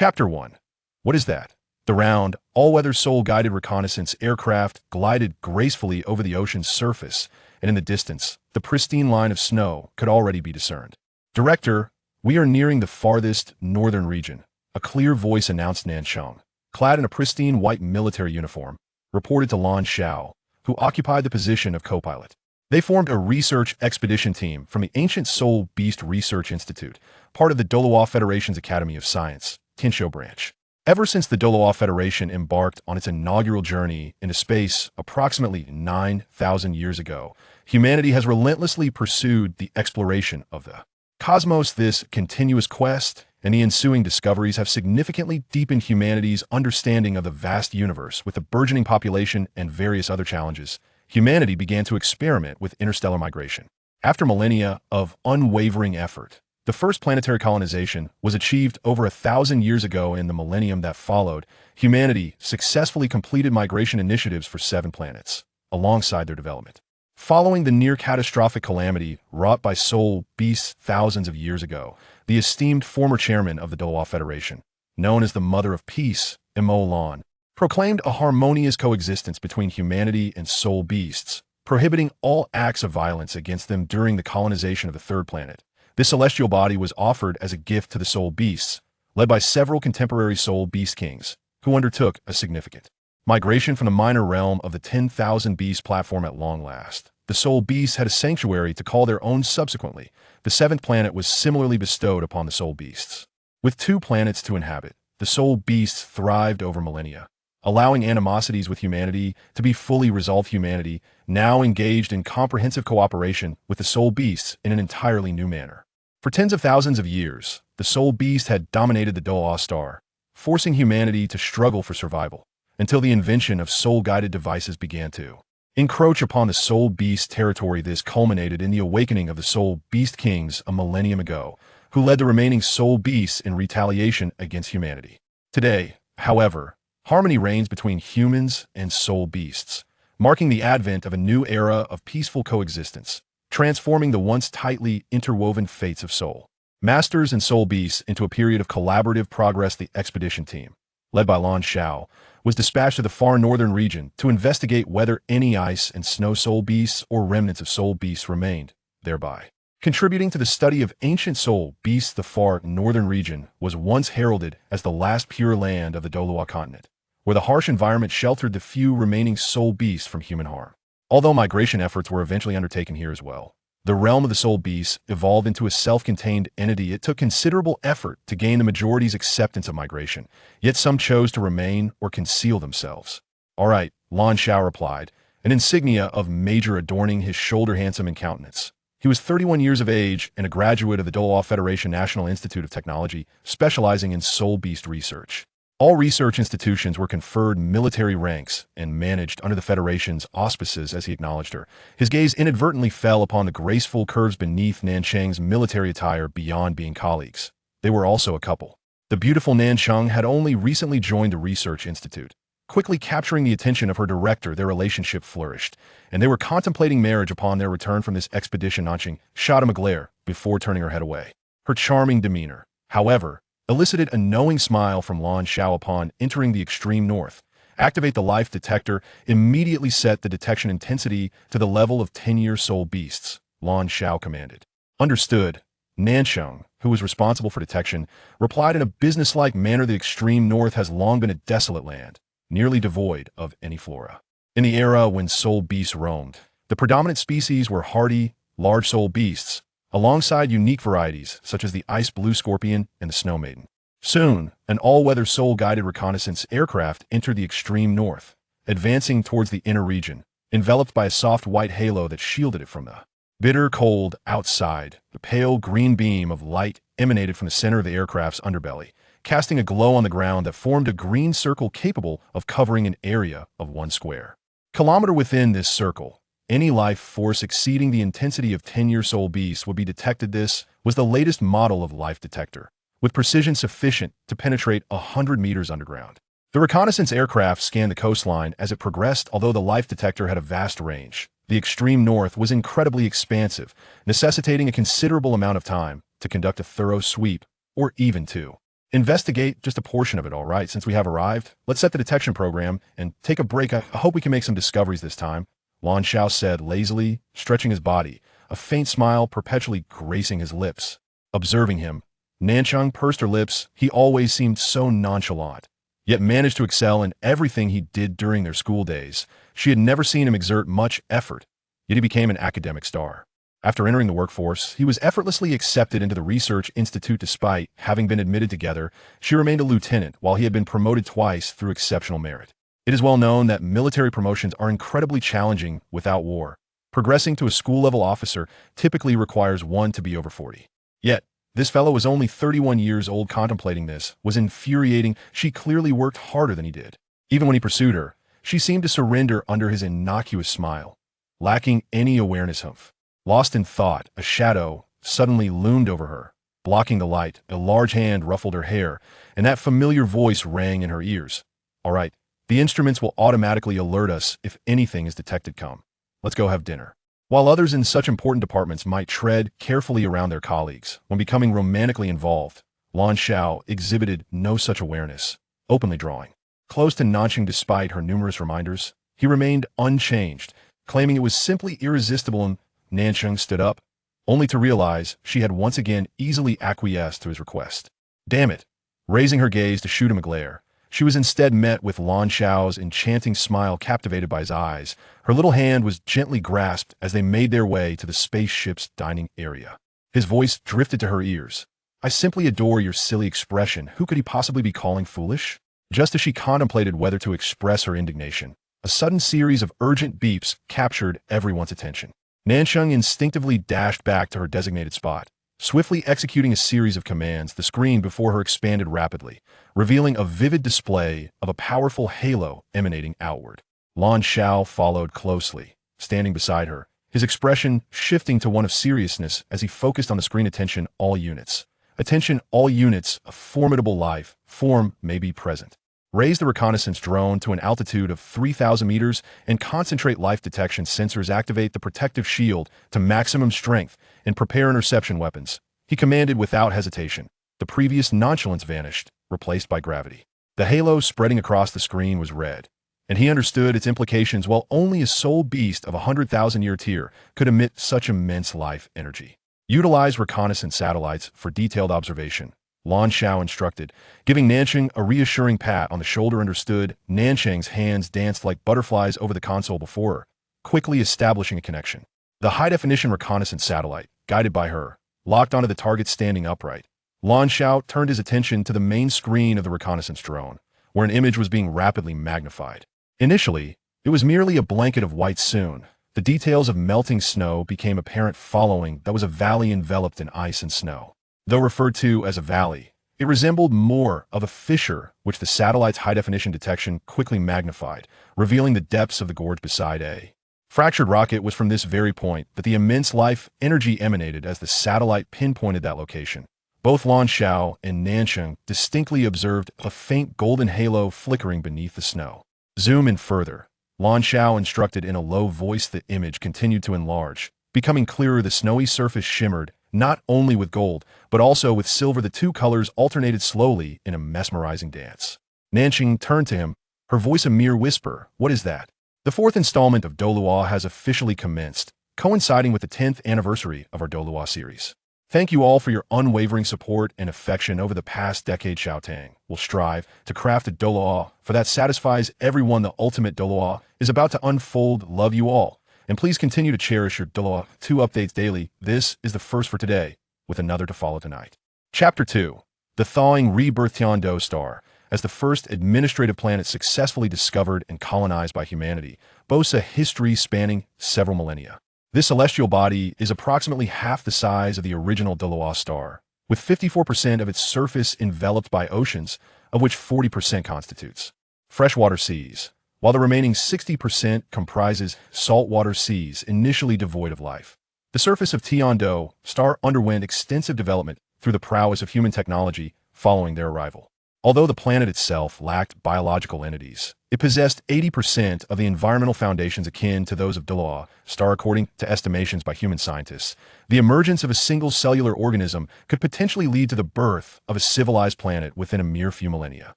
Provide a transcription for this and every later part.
Chapter 1. What is that? The round, all-weather Seoul-guided reconnaissance aircraft glided gracefully over the ocean's surface, and in the distance, the pristine line of snow could already be discerned. Director, we are nearing the farthest northern region, a clear voice announced. Nanchang, clad in a pristine white military uniform, reported to Lan Xiao, who occupied the position of co-pilot. They formed a research expedition team from the ancient Seoul Beast Research Institute, part of the Douluo Federation's Academy of Science, Tianshou branch. Ever since the Douluo Federation embarked on its inaugural journey into space approximately 9,000 years ago, humanity has relentlessly pursued the exploration of the cosmos. This continuous quest and the ensuing discoveries have significantly deepened humanity's understanding of the vast universe. With the burgeoning population and various other challenges, humanity began to experiment with interstellar migration. After millennia of unwavering effort, the first planetary colonization was achieved over 1,000 years ago. In the millennium that followed, humanity successfully completed migration initiatives for 7 planets, alongside their development. Following the near-catastrophic calamity wrought by Seoul beasts thousands of years ago, the esteemed former chairman of the Douluo Federation, known as the Mother of Peace, Imo Lan, proclaimed a harmonious coexistence between humanity and Seoul beasts, prohibiting all acts of violence against them during the colonization of the 3rd planet. This celestial body was offered as a gift to the Seoul beasts, led by several contemporary Seoul beast kings, who undertook a significant migration from the minor realm of the 10,000 beast platform. At long last, the Seoul beasts had a sanctuary to call their own. Subsequently, the 7th planet was similarly bestowed upon the Seoul beasts. With 2 planets to inhabit, the Seoul beasts thrived over millennia, allowing animosities with humanity to be fully resolved. Humanity now engaged in comprehensive cooperation with the Seoul beasts in an entirely new manner. For tens of thousands of years, the Seoul beast had dominated the Douluo star, forcing humanity to struggle for survival, until the invention of soul-guided devices began to encroach upon the Seoul beast territory. This culminated in the awakening of the Seoul beast kings a millennium ago, who led the remaining Seoul beasts in retaliation against humanity. Today, however, harmony reigns between humans and Seoul beasts, marking the advent of a new era of peaceful coexistence, transforming the once tightly interwoven fates of Seoul masters and Seoul beasts into a period of collaborative progress. The expedition team, led by Lan Xiao, was dispatched to the far northern region to investigate whether any ice and snow Seoul beasts or remnants of Seoul beasts remained, thereby contributing to the study of ancient Seoul beasts. The far northern region was once heralded as the last pure land of the Douluo Continent, where the harsh environment sheltered the few remaining Seoul beasts from human harm. Although migration efforts were eventually undertaken here as well, the realm of the Seoul beasts evolved into a self-contained entity. It took considerable effort to gain the majority's acceptance of migration, yet some chose to remain or conceal themselves. "All right," Lan Xiao replied, an insignia of major adorning his shoulder, handsome and countenance. He was 31 years of age and a graduate of the Douluo Federation National Institute of Technology, specializing in Seoul beast research. All research institutions were conferred military ranks and managed under the Federation's auspices. As he acknowledged her, his gaze inadvertently fell upon the graceful curves beneath Nanchang's military attire. Beyond being colleagues, they were also a couple. The beautiful Nanchang had only recently joined the research institute. Quickly capturing the attention of her director, their relationship flourished, and they were contemplating marriage upon their return from this expedition. Nanchang shot him a glare before turning her head away. Her charming demeanor, however, elicited a knowing smile from Lan Xiao. Upon entering the extreme north, activate the life detector. Immediately set the detection intensity to the level of 10-year Seoul beasts, Lan Xiao commanded. Understood. Nanchang, who was responsible for detection, replied in a businesslike manner. The extreme north has long been a desolate land, nearly devoid of any flora. In the era when Seoul beasts roamed, the predominant species were hardy, large Seoul beasts, alongside unique varieties such as the ice blue scorpion and the snow maiden. Soon, an all-weather Seoul-guided reconnaissance aircraft entered the extreme north, advancing towards the inner region, enveloped by a soft white halo that shielded it from the bitter cold outside. The pale green beam of light emanated from the center of the aircraft's underbelly, casting a glow on the ground that formed a green circle capable of covering an area of 1 square kilometer. Within this circle, any life force exceeding the intensity of 10-year Seoul beasts would be detected. This was the latest model of life detector, with precision sufficient to penetrate 100 meters underground. The reconnaissance aircraft scanned the coastline as it progressed. Although the life detector had a vast range, the extreme north was incredibly expansive, necessitating a considerable amount of time to conduct a thorough sweep, or even 2. Investigate just a portion of it, all right? Since we have arrived, let's set the detection program and take a break. I hope we can make some discoveries this time, Lan Xiao said lazily, stretching his body, a faint smile perpetually gracing his lips. Observing him, Nanchang pursed her lips. He always seemed so nonchalant, yet managed to excel in everything he did during their school days. She had never seen him exert much effort, yet he became an academic star. After entering the workforce, he was effortlessly accepted into the Research Institute. Despite having been admitted together, she remained a lieutenant while he had been promoted twice through exceptional merit. It is well known that military promotions are incredibly challenging without war. Progressing to a school-level officer typically requires one to be over 40. Yet, this fellow was only 31 years old. Contemplating this was infuriating. She clearly worked harder than he did. Even when he pursued her, she seemed to surrender under his innocuous smile, lacking any awareness of. Lost in thought, a shadow suddenly loomed over her, blocking the light. A large hand ruffled her hair, and that familiar voice rang in her ears. All right, the instruments will automatically alert us if anything is detected. Come, let's go have dinner. While others in such important departments might tread carefully around their colleagues when becoming romantically involved, Lan Xiao exhibited no such awareness, openly drawing close to Nanchang. Despite her numerous reminders, he remained unchanged, claiming it was simply irresistible. And Nanchang stood up, only to realize she had once again easily acquiesced to his request. Damn it! Raising her gaze to shoot him a glare, she was instead met with Lan Xiao's enchanting smile. Captivated by his eyes, her little hand was gently grasped as they made their way to the spaceship's dining area. His voice drifted to her ears. I simply adore your silly expression. Who could he possibly be calling foolish? Just as she contemplated whether to express her indignation, a sudden series of urgent beeps captured everyone's attention. Nanchang instinctively dashed back to her designated spot. Swiftly executing a series of commands, the screen before her expanded rapidly, revealing a vivid display of a powerful halo emanating outward. Lan Xiao followed closely, standing beside her, his expression shifting to one of seriousness as he focused on the screen. Attention all units. Attention all units, a formidable life form may be present. Raise the reconnaissance drone to an altitude of 3,000 meters and concentrate life detection sensors. Activate the protective shield to maximum strength and prepare interception weapons. He commanded without hesitation. The previous nonchalance vanished, replaced by gravity. The halo spreading across the screen was red, and he understood its implications. While only a soul beast of 100,000-year tier could emit such immense life energy. Utilize reconnaissance satellites for detailed observation, Lan Xiao instructed, giving Nanchang a reassuring pat on the shoulder. Understood. Nanchang's hands danced like butterflies over the console before her, quickly establishing a connection. The high-definition reconnaissance satellite, guided by her, locked onto the target standing upright. Lan Xiao turned his attention to the main screen of the reconnaissance drone, where an image was being rapidly magnified. Initially, it was merely a blanket of white. Soon, the details of melting snow became apparent. Following that was a valley enveloped in ice and snow. Though referred to as a valley, it resembled more of a fissure, which the satellite's high-definition detection quickly magnified, revealing the depths of the gorge beside a fractured rock. It was from this very point that the immense life energy emanated as the satellite pinpointed that location. Both Lan Xiao and Nanchang distinctly observed a faint golden halo flickering beneath the snow. Zoom in further, Lan Xiao instructed in a low voice. The image continued to enlarge, becoming clearer. The snowy surface shimmered, not only with gold, but also with silver. The two colors alternated slowly in a mesmerizing dance. Nanchang turned to him, her voice a mere whisper. What is that? The fourth installment of Douluo has officially commenced, coinciding with the 10th anniversary of our Douluo series. Thank you all for your unwavering support and affection over the past decade. Xiao Tang will strive to craft a Douluo for that satisfies everyone. The ultimate Douluo is about to unfold. Love you all. And please continue to cherish your Douluo 2 updates daily. This is the first for today, with another to follow tonight. Chapter 2. The Thawing Rebirth. Tian Dou star, as the first administrative planet successfully discovered and colonized by humanity, boasts a history spanning several millennia. This celestial body is approximately half the size of the original Douluo star, with 54% of its surface enveloped by oceans, of which 40% constitutes freshwater seas, while the remaining 60% comprises saltwater seas initially devoid of life. The surface of Tian Dou star underwent extensive development through the prowess of human technology following their arrival. Although the planet itself lacked biological entities, it possessed 80% of the environmental foundations akin to those of Douluo star according to estimations by human scientists. The emergence of a single cellular organism could potentially lead to the birth of a civilized planet within a mere few millennia.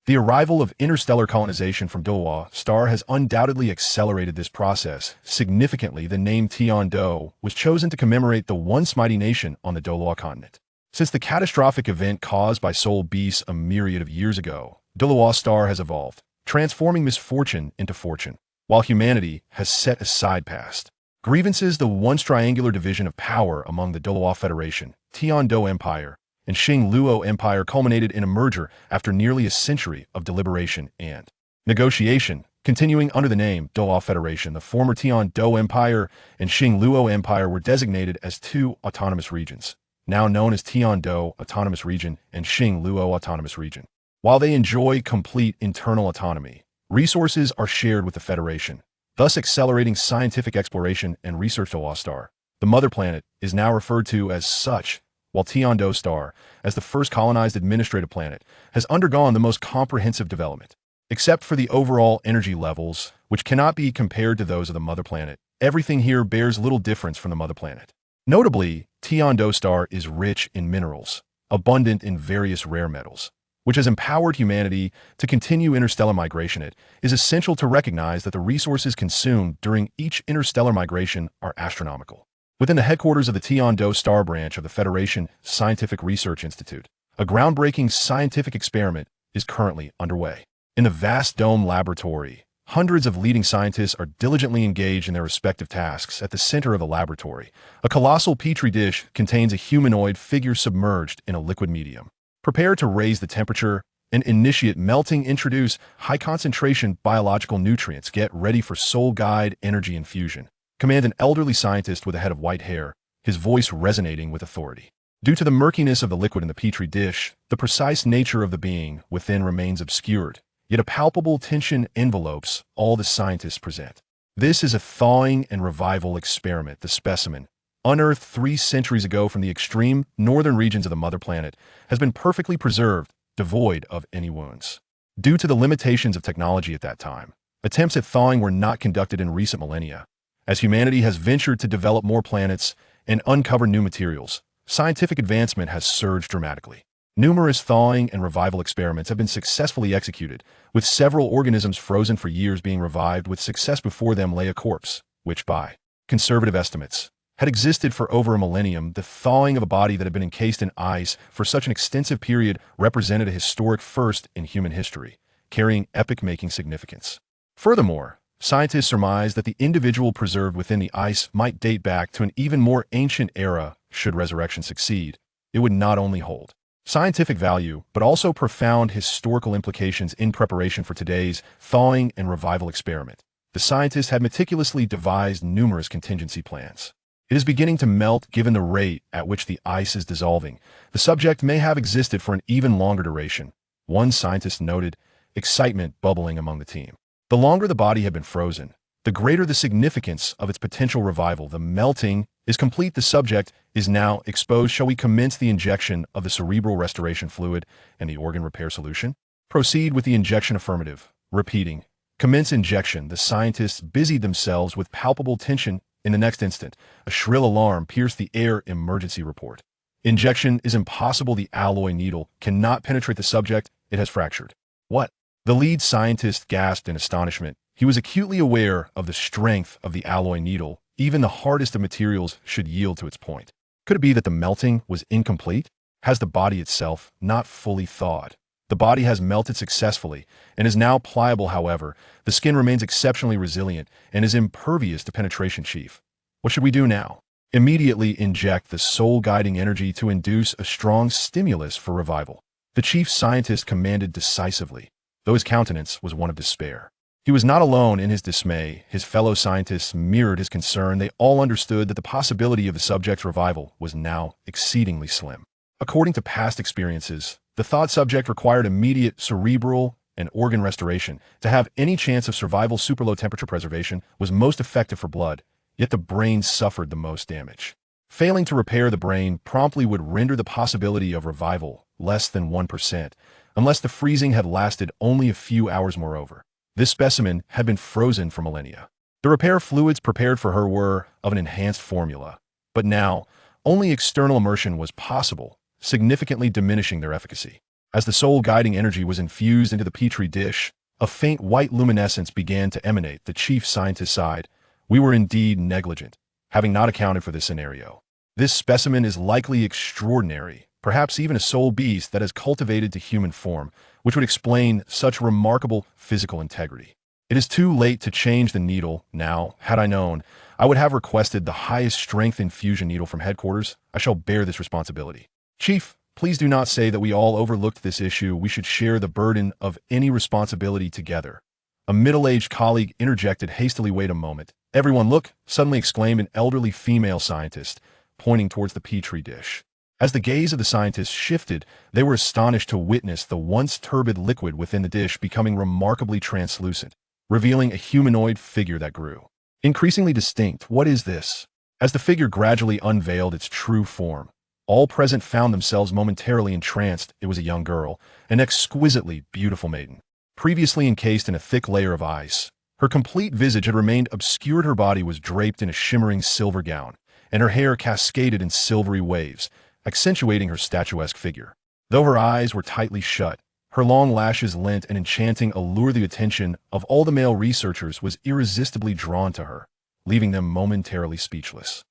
The arrival of interstellar colonization from Douluo star has undoubtedly accelerated this process. Significantly, the name Tian Dou was chosen to commemorate the once mighty nation on the Douluo Continent. Since the catastrophic event caused by soul beasts a myriad of years ago, Douluo star has evolved, transforming misfortune into fortune, while humanity has set aside past grievances. The once triangular division of power among the Douluo Federation, Tian Dou Empire, and Xing Luo Empire culminated in a merger after nearly a century of deliberation and negotiation. Continuing under the name Douluo Federation, the former Tian Dou Empire and Xing Luo Empire were designated as two autonomous regions, now known as Tian Dou Autonomous Region and Xing Luo Autonomous Region. While they enjoy complete internal autonomy, resources are shared with the Federation, thus accelerating scientific exploration and research. Douluo star, the mother planet, is now referred to as such, while Tian Dou star, as the first colonized administrative planet, has undergone the most comprehensive development. Except for the overall energy levels, which cannot be compared to those of the mother planet, everything here bears little difference from the mother planet. Notably, Tian Dou star is rich in minerals, abundant in various rare metals, which has empowered humanity to continue interstellar migration. It is essential to recognize that the resources consumed during each interstellar migration are astronomical. Within the headquarters of the Tian Dou star branch of the Federation Scientific Research Institute, a groundbreaking scientific experiment is currently underway. In the vast dome laboratory, hundreds of leading scientists are diligently engaged in their respective tasks. At the center of the laboratory, a colossal petri dish contains a humanoid figure submerged in a liquid medium. Prepare to raise the temperature and initiate melting. Introduce high-concentration biological nutrients. Get ready for soul guide energy infusion. Command an elderly scientist with a head of white hair, his voice resonating with authority. Due to the murkiness of the liquid in the petri dish, the precise nature of the being within remains obscured, yet a palpable tension envelopes all the scientists present. This is a thawing and revival experiment. The specimen, unearthed 3 centuries ago from the extreme northern regions of the mother planet, has been perfectly preserved, devoid of any wounds. Due to the limitations of technology at that time, attempts at thawing were not conducted in recent millennia. As humanity has ventured to develop more planets and uncover new materials, scientific advancement has surged dramatically. Numerous thawing and revival experiments have been successfully executed, with several organisms frozen for years being revived with success. Before them lay a corpse, which, by conservative estimates, had existed for over a millennium. The thawing of a body that had been encased in ice for such an extensive period represented a historic first in human history, carrying epoch-making significance. Furthermore, scientists surmise that the individual preserved within the ice might date back to an even more ancient era. Should resurrection succeed, it would not only hold scientific value, but also profound historical implications. In preparation for today's thawing and revival experiment, the scientists had meticulously devised numerous contingency plans. It is beginning to melt. Given the rate at which the ice is dissolving, the subject may have existed for an even longer duration. One scientist noted, excitement bubbling among the team. The longer the body had been frozen, the greater the significance of its potential revival. The melting is complete. The subject is now exposed. Shall we commence the injection of the cerebral restoration fluid and the organ repair solution? Proceed with the injection. Affirmative. Repeating. Commence injection. The scientists busied themselves with palpable tension. In the next instant, a shrill alarm pierced the air. Emergency report. Injection is impossible. The alloy needle cannot penetrate the subject. It has fractured. What? The lead scientist gasped in astonishment. He was acutely aware of the strength of the alloy needle. Even the hardest of materials should yield to its point. Could it be that the melting was incomplete? Has the body itself not fully thawed? The body has melted successfully and is now pliable. However, the skin remains exceptionally resilient and is impervious to penetration. Chief, what should we do now? Immediately inject the soul-guiding energy to induce a strong stimulus for revival. The chief scientist commanded decisively, though his countenance was one of despair. He was not alone in his dismay. His fellow scientists mirrored his concern. They all understood that the possibility of the subject's revival was now exceedingly slim. According to past experiences, the thawed subject required immediate cerebral and organ restoration. To have any chance of survival, super low temperature preservation was most effective for blood, yet the brain suffered the most damage. Failing to repair the brain promptly would render the possibility of revival less than 1%. unless the freezing had lasted only a few hours moreover. This specimen had been frozen for millennia. The repair fluids prepared for her were of an enhanced formula, but now, only external immersion was possible, significantly diminishing their efficacy. As the soul-guiding energy was infused into the petri dish, a faint white luminescence began to emanate. The chief scientist sighed. We were indeed negligent, having not accounted for this scenario. This specimen is likely extraordinary, perhaps even a soul beast that has cultivated to human form, which would explain such remarkable physical integrity. It is too late to change the needle now. Had I known, I would have requested the highest strength infusion needle from headquarters. I shall bear this responsibility. Chief, please do not say that we all overlooked this issue. We should share the burden of any responsibility together. A middle-aged colleague interjected hastily. Wait a moment. Everyone look, suddenly exclaimed an elderly female scientist, pointing towards the petri dish. As the gaze of the scientists shifted, they were astonished to witness the once turbid liquid within the dish becoming remarkably translucent, revealing a humanoid figure that grew increasingly distinct. What is this? As the figure gradually unveiled its true form, all present found themselves momentarily entranced. It was a young girl, an exquisitely beautiful maiden, previously encased in a thick layer of ice. Her complete visage had remained obscured. Her body was draped in a shimmering silver gown, and her hair cascaded in silvery waves, accentuating her statuesque figure. Though her eyes were tightly shut, her long lashes lent an enchanting allure. The attention of all the male researchers was irresistibly drawn to her, leaving them momentarily speechless.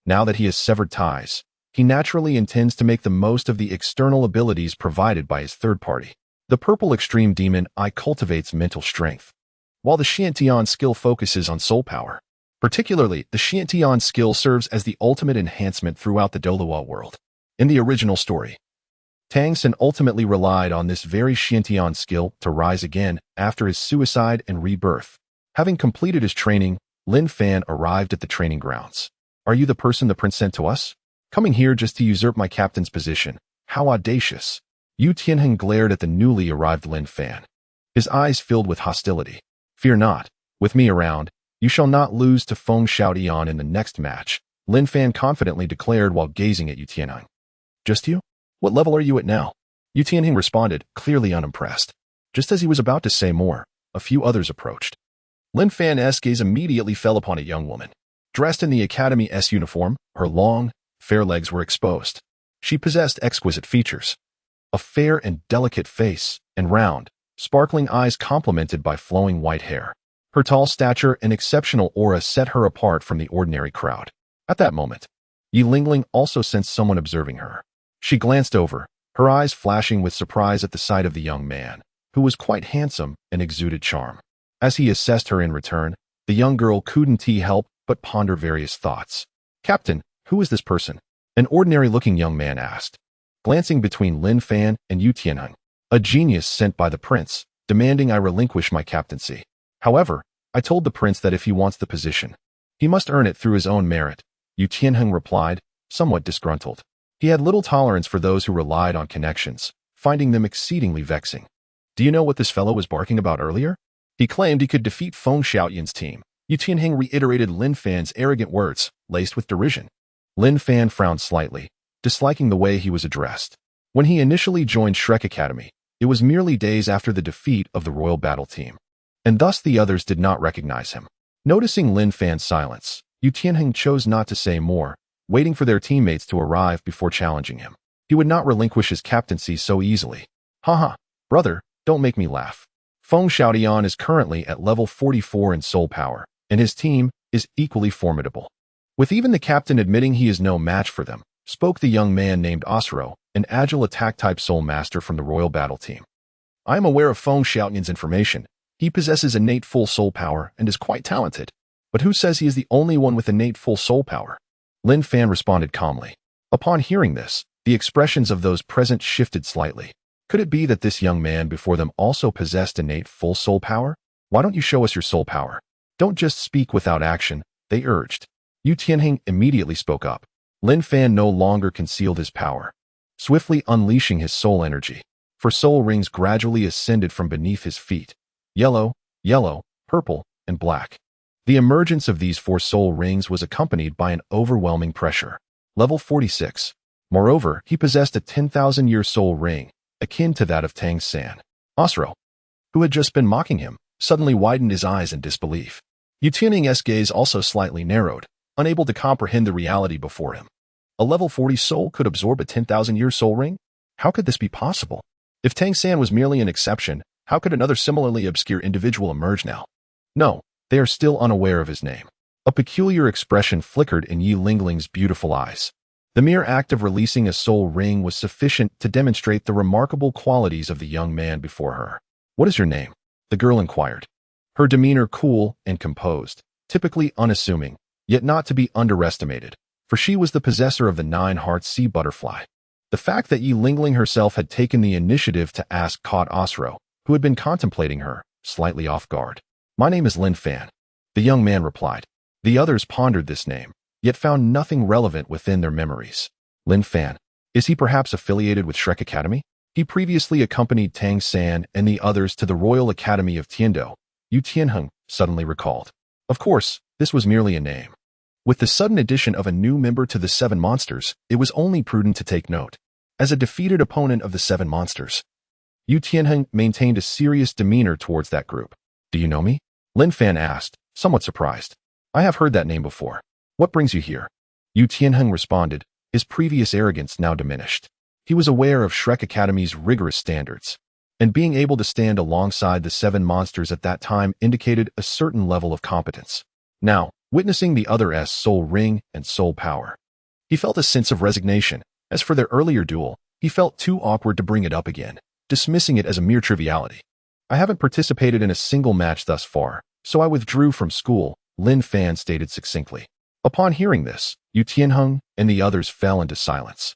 Now that he has severed ties, he naturally intends to make the most of the external abilities provided by his third party. The purple extreme demon eye cultivates mental strength, while the Xiantian skill focuses on soul power. Particularly, the Xiantian skill serves as the ultimate enhancement throughout the Douluo world. In the original story, Tang San ultimately relied on this very Xiantian skill to rise again after his suicide and rebirth. Having completed his training, Lin Fan arrived at the training grounds. Are you the person the prince sent to us? Coming here just to usurp my captain's position. How audacious. Xue Qinghe glared at the newly arrived Lin Fan, his eyes filled with hostility. Fear not. With me around, you shall not lose to Feng Xiaotian in the next match, Lin Fan confidently declared while gazing at Xue Qinghe. Just you? What level are you at now? Xue Qinghe responded, clearly unimpressed. Just as he was about to say more, a few others approached. Lin Fan's gaze immediately fell upon a young woman. Dressed in the Academy's uniform, her long, fair legs were exposed. She possessed exquisite features. A fair and delicate face, and round, sparkling eyes complemented by flowing white hair. Her tall stature and exceptional aura set her apart from the ordinary crowd. At that moment, Yi Lingling also sensed someone observing her. She glanced over, her eyes flashing with surprise at the sight of the young man, who was quite handsome and exuded charm. As he assessed her in return, the young girl couldn't help but ponder various thoughts. Captain, who is this person? An ordinary-looking young man asked, glancing between Lin Fan and Xue Qinghe. A genius sent by the prince, demanding I relinquish my captaincy. However, I told the prince that if he wants the position, he must earn it through his own merit, Xue Qinghe replied, somewhat disgruntled. He had little tolerance for those who relied on connections, finding them exceedingly vexing. Do you know what this fellow was barking about earlier? He claimed he could defeat Feng Xiaotian's team. Xue Qinghe reiterated Lin Fan's arrogant words, laced with derision. Lin Fan frowned slightly, disliking the way he was addressed. When he initially joined Shrek Academy, it was merely days after the defeat of the royal battle team, and thus the others did not recognize him. Noticing Lin Fan's silence, Xue Qinghe chose not to say more, waiting for their teammates to arrive before challenging him. He would not relinquish his captaincy so easily. Haha, brother, don't make me laugh. Feng Xiaotian is currently at level 44 in soul power, and his team is equally formidable. With even the captain admitting he is no match for them, spoke the young man named Osro, an agile attack-type soul master from the royal battle team. I am aware of Feng Xiaotian's information. He possesses innate full soul power and is quite talented. But who says he is the only one with innate full soul power? Lin Fan responded calmly. Upon hearing this, the expressions of those present shifted slightly. Could it be that this young man before them also possessed innate full soul power? Why don't you show us your soul power? Don't just speak without action, they urged. Xue Qinghe immediately spoke up. Lin Fan no longer concealed his power, swiftly unleashing his soul energy. For soul rings gradually ascended from beneath his feet. Yellow, purple, and black. The emergence of these 4 soul rings was accompanied by an overwhelming pressure. Level 46. Moreover, he possessed a 10,000-year soul ring, akin to that of Tang San. Asro, who had just been mocking him, suddenly widened his eyes in disbelief. Xue Qinghe's gaze also slightly narrowed, unable to comprehend the reality before him. A level 40 soul could absorb a 10,000-year soul ring? How could this be possible? If Tang San was merely an exception, how could another similarly obscure individual emerge now? No, they are still unaware of his name. A peculiar expression flickered in Yi Lingling's beautiful eyes. The mere act of releasing a soul ring was sufficient to demonstrate the remarkable qualities of the young man before her. "What is your name?" the girl inquired. Her demeanor cool and composed, typically unassuming, yet not to be underestimated, for she was the possessor of the 9-heart sea butterfly. The fact that Yi Lingling herself had taken the initiative to ask caught Asro, who had been contemplating her, slightly off guard. "My name is Lin Fan," the young man replied. The others pondered this name, yet found nothing relevant within their memories. Lin Fan. Is he perhaps affiliated with Shrek Academy? He previously accompanied Tang San and the others to the Royal Academy of Tiandou, Xue Qinghe suddenly recalled. Of course, this was merely a name. With the sudden addition of a new member to the 7 monsters, it was only prudent to take note. As a defeated opponent of the 7 monsters, Xue Qinghe maintained a serious demeanor towards that group. "Do you know me?" Lin Fan asked, somewhat surprised. "I have heard that name before. What brings you here?" Xue Qinghe responded, his previous arrogance now diminished. He was aware of Shrek Academy's rigorous standards, and being able to stand alongside the 7 monsters at that time indicated a certain level of competence. Now, witnessing the other's soul ring and soul power, he felt a sense of resignation. As for their earlier duel, he felt too awkward to bring it up again, dismissing it as a mere triviality. "I haven't participated in a single match thus far, so I withdrew from school," Lin Fan stated succinctly. Upon hearing this, Xue Qinghe and the others fell into silence.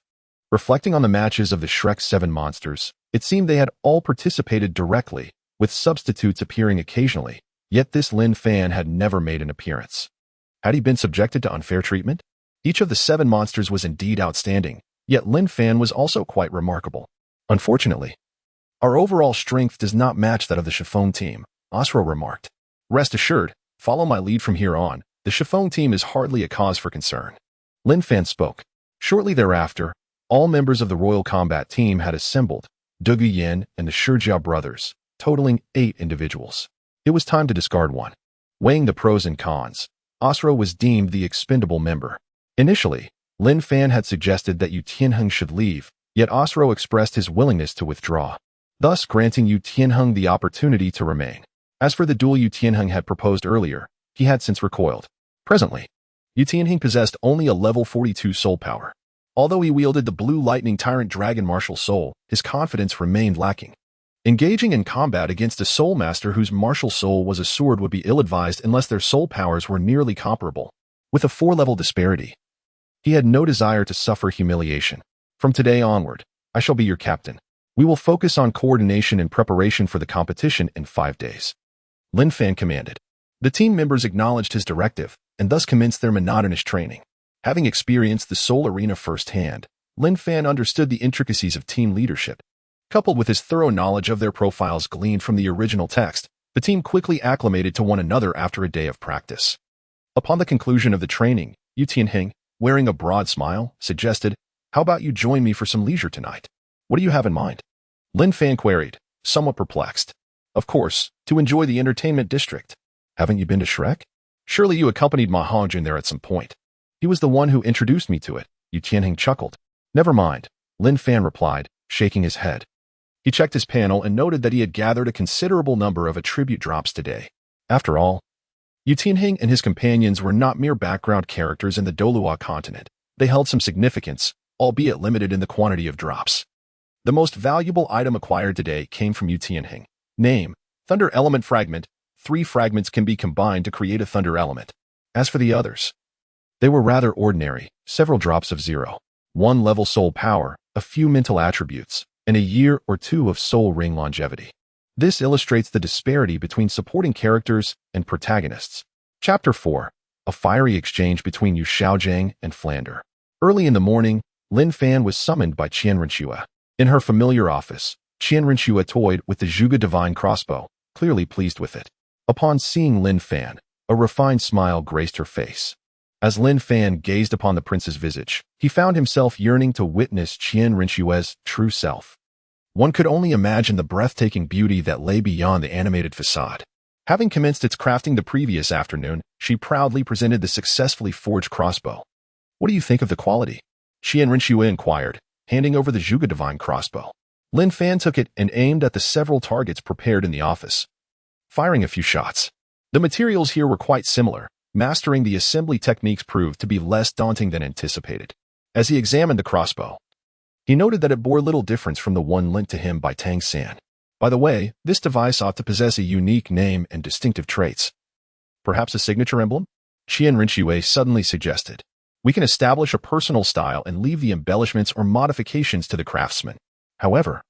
Reflecting on the matches of the Shrek 7 monsters, it seemed they had all participated directly, with substitutes appearing occasionally, yet this Lin Fan had never made an appearance. Had he been subjected to unfair treatment? Each of the 7 monsters was indeed outstanding, yet Lin Fan was also quite remarkable. "Unfortunately, our overall strength does not match that of the Chiffon team," Asro remarked. "Rest assured, follow my lead from here on. The Chiffon team is hardly a cause for concern." Lin Fan spoke. Shortly thereafter, all members of the Royal Combat Team had assembled, Dou Yin and the Shijia brothers, totaling 8 individuals. It was time to discard one. Weighing the pros and cons, Asro was deemed the expendable member. Initially, Lin Fan had suggested that Xue Qinghe should leave, yet Asro expressed his willingness to withdraw, thus granting Xue Qinghe the opportunity to remain. As for the duel Xue Qinghe had proposed earlier, he had since recoiled. Presently, Xue Qinghe possessed only a level 42 soul power. Although he wielded the Blue Lightning Tyrant Dragon Martial Soul, his confidence remained lacking. Engaging in combat against a soul master whose martial soul was a sword would be ill-advised unless their soul powers were nearly comparable. With a 4-level disparity, he had no desire to suffer humiliation. "From today onward, I shall be your captain. We will focus on coordination and preparation for the competition in 5 days." Lin Fan commanded. The team members acknowledged his directive, and thus commenced their monotonous training. Having experienced the soul arena firsthand, Lin Fan understood the intricacies of team leadership. Coupled with his thorough knowledge of their profiles gleaned from the original text, the team quickly acclimated to one another after a day of practice. Upon the conclusion of the training, Xue Qinghe, wearing a broad smile, suggested, "How about you join me for some leisure tonight?" "What do you have in mind?" Lin Fan queried, somewhat perplexed. "Of course, to enjoy the entertainment district. Haven't you been to Shrek? Surely you accompanied Ma Hongjin there at some point." "He was the one who introduced me to it," Xue Qinghe chuckled. "Never mind," Lin Fan replied, shaking his head. He checked his panel and noted that he had gathered a considerable number of attribute drops today. After all, Xue Qinghe and his companions were not mere background characters in the Douluo Continent. They held some significance, albeit limited in the quantity of drops. The most valuable item acquired today came from Xue Qinghe. Name: Thunder Element Fragment. 3 fragments can be combined to create a thunder element. As for the others, they were rather ordinary, several drops of 0.1 level soul power, a few mental attributes, and a year or 2 of soul ring longevity. This illustrates the disparity between supporting characters and protagonists. Chapter 4. A fiery exchange between Xue Xiaojing and Flander. Early in the morning, Lin Fan was summoned by Qian Renxue. In her familiar office, Qian Renxue toyed with the Zhuge Divine Crossbow, clearly pleased with it. Upon seeing Lin Fan, a refined smile graced her face. As Lin Fan gazed upon the prince's visage, he found himself yearning to witness Qian Renxue's true self. One could only imagine the breathtaking beauty that lay beyond the animated facade. Having commenced its crafting the previous afternoon, she proudly presented the successfully forged crossbow. "What do you think of the quality?" Qinghe Renxue inquired, handing over the Zhuge Divine crossbow. Lin Fan took it and aimed at the several targets prepared in the office, firing a few shots. The materials here were quite similar. Mastering the assembly techniques proved to be less daunting than anticipated. As he examined the crossbow, he noted that it bore little difference from the one lent to him by Tang San. By the way, this device ought to possess a unique name and distinctive traits. Perhaps a signature emblem? Qinghe Renxue suddenly suggested. We can establish a personal style and leave the embellishments or modifications to the craftsman. However,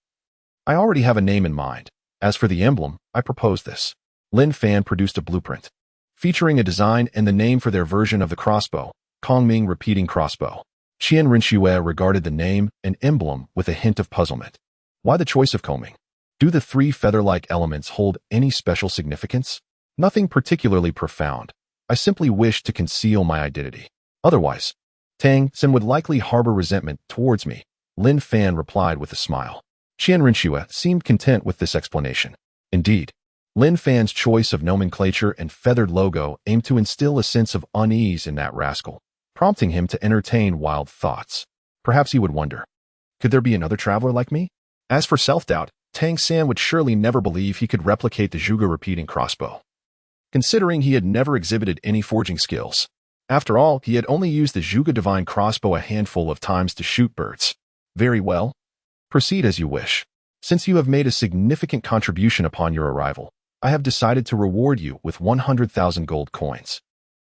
I already have a name in mind. As for the emblem, I propose this. Lin Fan produced a blueprint, featuring a design and the name for their version of the crossbow, Kongming Repeating Crossbow. Qinghe Renxue regarded the name and emblem with a hint of puzzlement. Why the choice of Kongming? Do the three feather-like elements hold any special significance? Nothing particularly profound. I simply wish to conceal my identity. Otherwise, Tang San would likely harbor resentment towards me, Lin Fan replied with a smile. Qinghe Renxue seemed content with this explanation. Indeed, Lin Fan's choice of nomenclature and feathered logo aimed to instill a sense of unease in that rascal, prompting him to entertain wild thoughts. Perhaps he would wonder, could there be another traveler like me? As for self-doubt, Tang San would surely never believe he could replicate the Zhuge repeating crossbow, considering he had never exhibited any forging skills. After all, he had only used the Zhuge Divine crossbow a handful of times to shoot birds. Very well. Proceed as you wish. Since you have made a significant contribution upon your arrival, I have decided to reward you with 100,000 gold coins.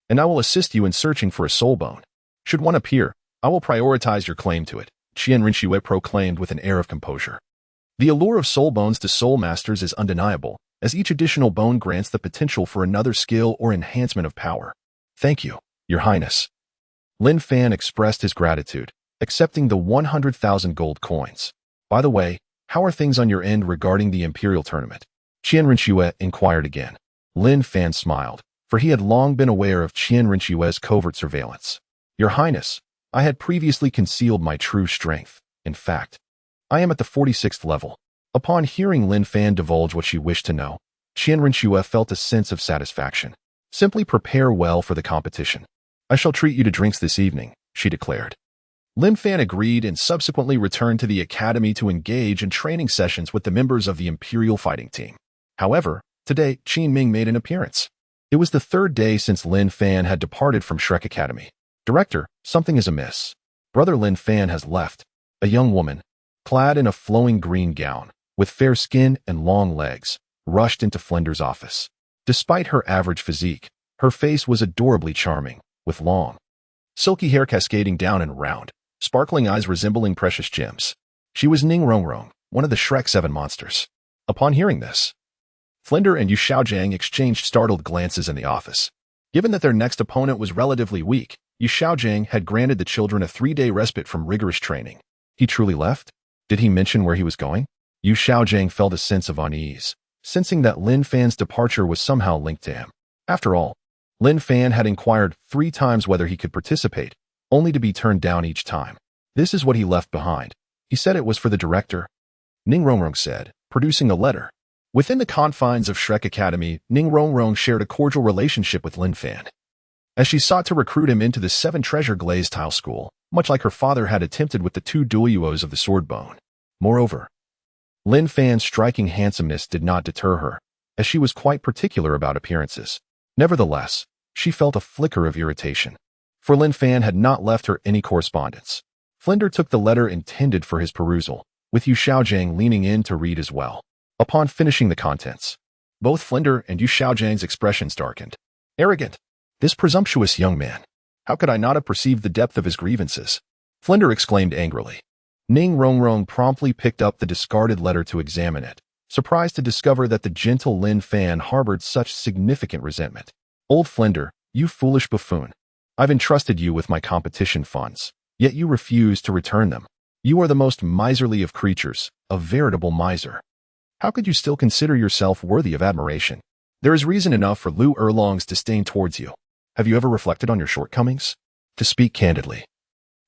And I will assist you in searching for a soul bone. Should one appear, I will prioritize your claim to it, Qinghe Renxue proclaimed with an air of composure. The allure of soul bones to soul masters is undeniable, as each additional bone grants the potential for another skill or enhancement of power. Thank you, Your Highness. Lin Fan expressed his gratitude, accepting the 100,000 gold coins. By the way, how are things on your end regarding the Imperial Tournament? Qinghe Renxue inquired again. Lin Fan smiled, for he had long been aware of Qinghe Renxue's covert surveillance. Your Highness, I had previously concealed my true strength. In fact, I am at the 46th level. Upon hearing Lin Fan divulge what she wished to know, Qinghe Renxue felt a sense of satisfaction. Simply prepare well for the competition. I shall treat you to drinks this evening, she declared. Lin Fan agreed and subsequently returned to the academy to engage in training sessions with the members of the Imperial fighting team. However, today, Qin Ming made an appearance. It was the third day since Lin Fan had departed from Shrek Academy. Director, something is amiss. Brother Lin Fan has left. A young woman, clad in a flowing green gown, with fair skin and long legs, rushed into Flinder's office. Despite her average physique, her face was adorably charming, with long, silky hair cascading down and around, sparkling eyes resembling precious gems. She was Ning Rongrong, one of the Shrek 7 monsters. Upon hearing this, Flinder and Yu Xiaojiang exchanged startled glances in the office. Given that their next opponent was relatively weak, Yu Xiaojiang had granted the children a 3-day respite from rigorous training. He truly left? Did he mention where he was going? Yu Xiaojiang felt a sense of unease, sensing that Lin Fan's departure was somehow linked to him. After all, Lin Fan had inquired 3 times whether he could participate, only to be turned down each time. This is what he left behind. He said it was for the director. Ning Rongrong said, producing a letter. Within the confines of Shrek Academy, Ning Rongrong shared a cordial relationship with Lin Fan, as she sought to recruit him into the 7 treasure glaze tile school, much like her father had attempted with the 2 Douluos of the sword bone. Moreover, Lin Fan's striking handsomeness did not deter her, as she was quite particular about appearances. Nevertheless, she felt a flicker of irritation, for Lin Fan had not left her any correspondence. Flinder took the letter intended for his perusal, with Yu Xiaojiang leaning in to read as well. Upon finishing the contents, both Flinder and Yu Xiaojiang's expressions darkened. Arrogant! This presumptuous young man! How could I not have perceived the depth of his grievances? Flinder exclaimed angrily. Ning Rongrong promptly picked up the discarded letter to examine it, surprised to discover that the gentle Lin Fan harbored such significant resentment. Old Flinder, you foolish buffoon. I've entrusted you with my competition funds, yet you refuse to return them. You are the most miserly of creatures, a veritable miser. How could you still consider yourself worthy of admiration? There is reason enough for Lu Erlong's disdain towards you. Have you ever reflected on your shortcomings? To speak candidly,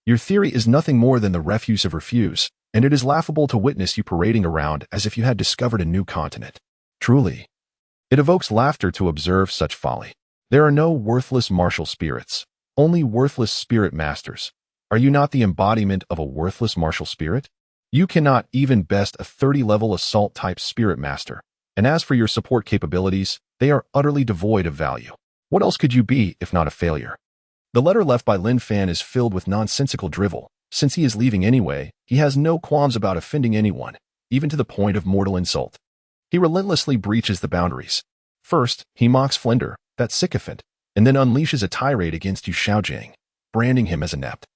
Your theory is nothing more than the refuse of refuse, and it is laughable to witness you parading around as if you had discovered a new continent. Truly, it evokes laughter to observe such folly. There are no worthless martial spirits, only worthless spirit masters. Are you not the embodiment of a worthless martial spirit? You cannot even best a 30-level assault-type spirit master, and as for your support capabilities, they are utterly devoid of value. What else could you be if not a failure? The letter left by Lin Fan is filled with nonsensical drivel. Since he is leaving anyway, he has no qualms about offending anyone, even to the point of mortal insult. He relentlessly breaches the boundaries. First, he mocks Flinder, that sycophant, and then unleashes a tirade against Xue Qinghe, branding him as inept.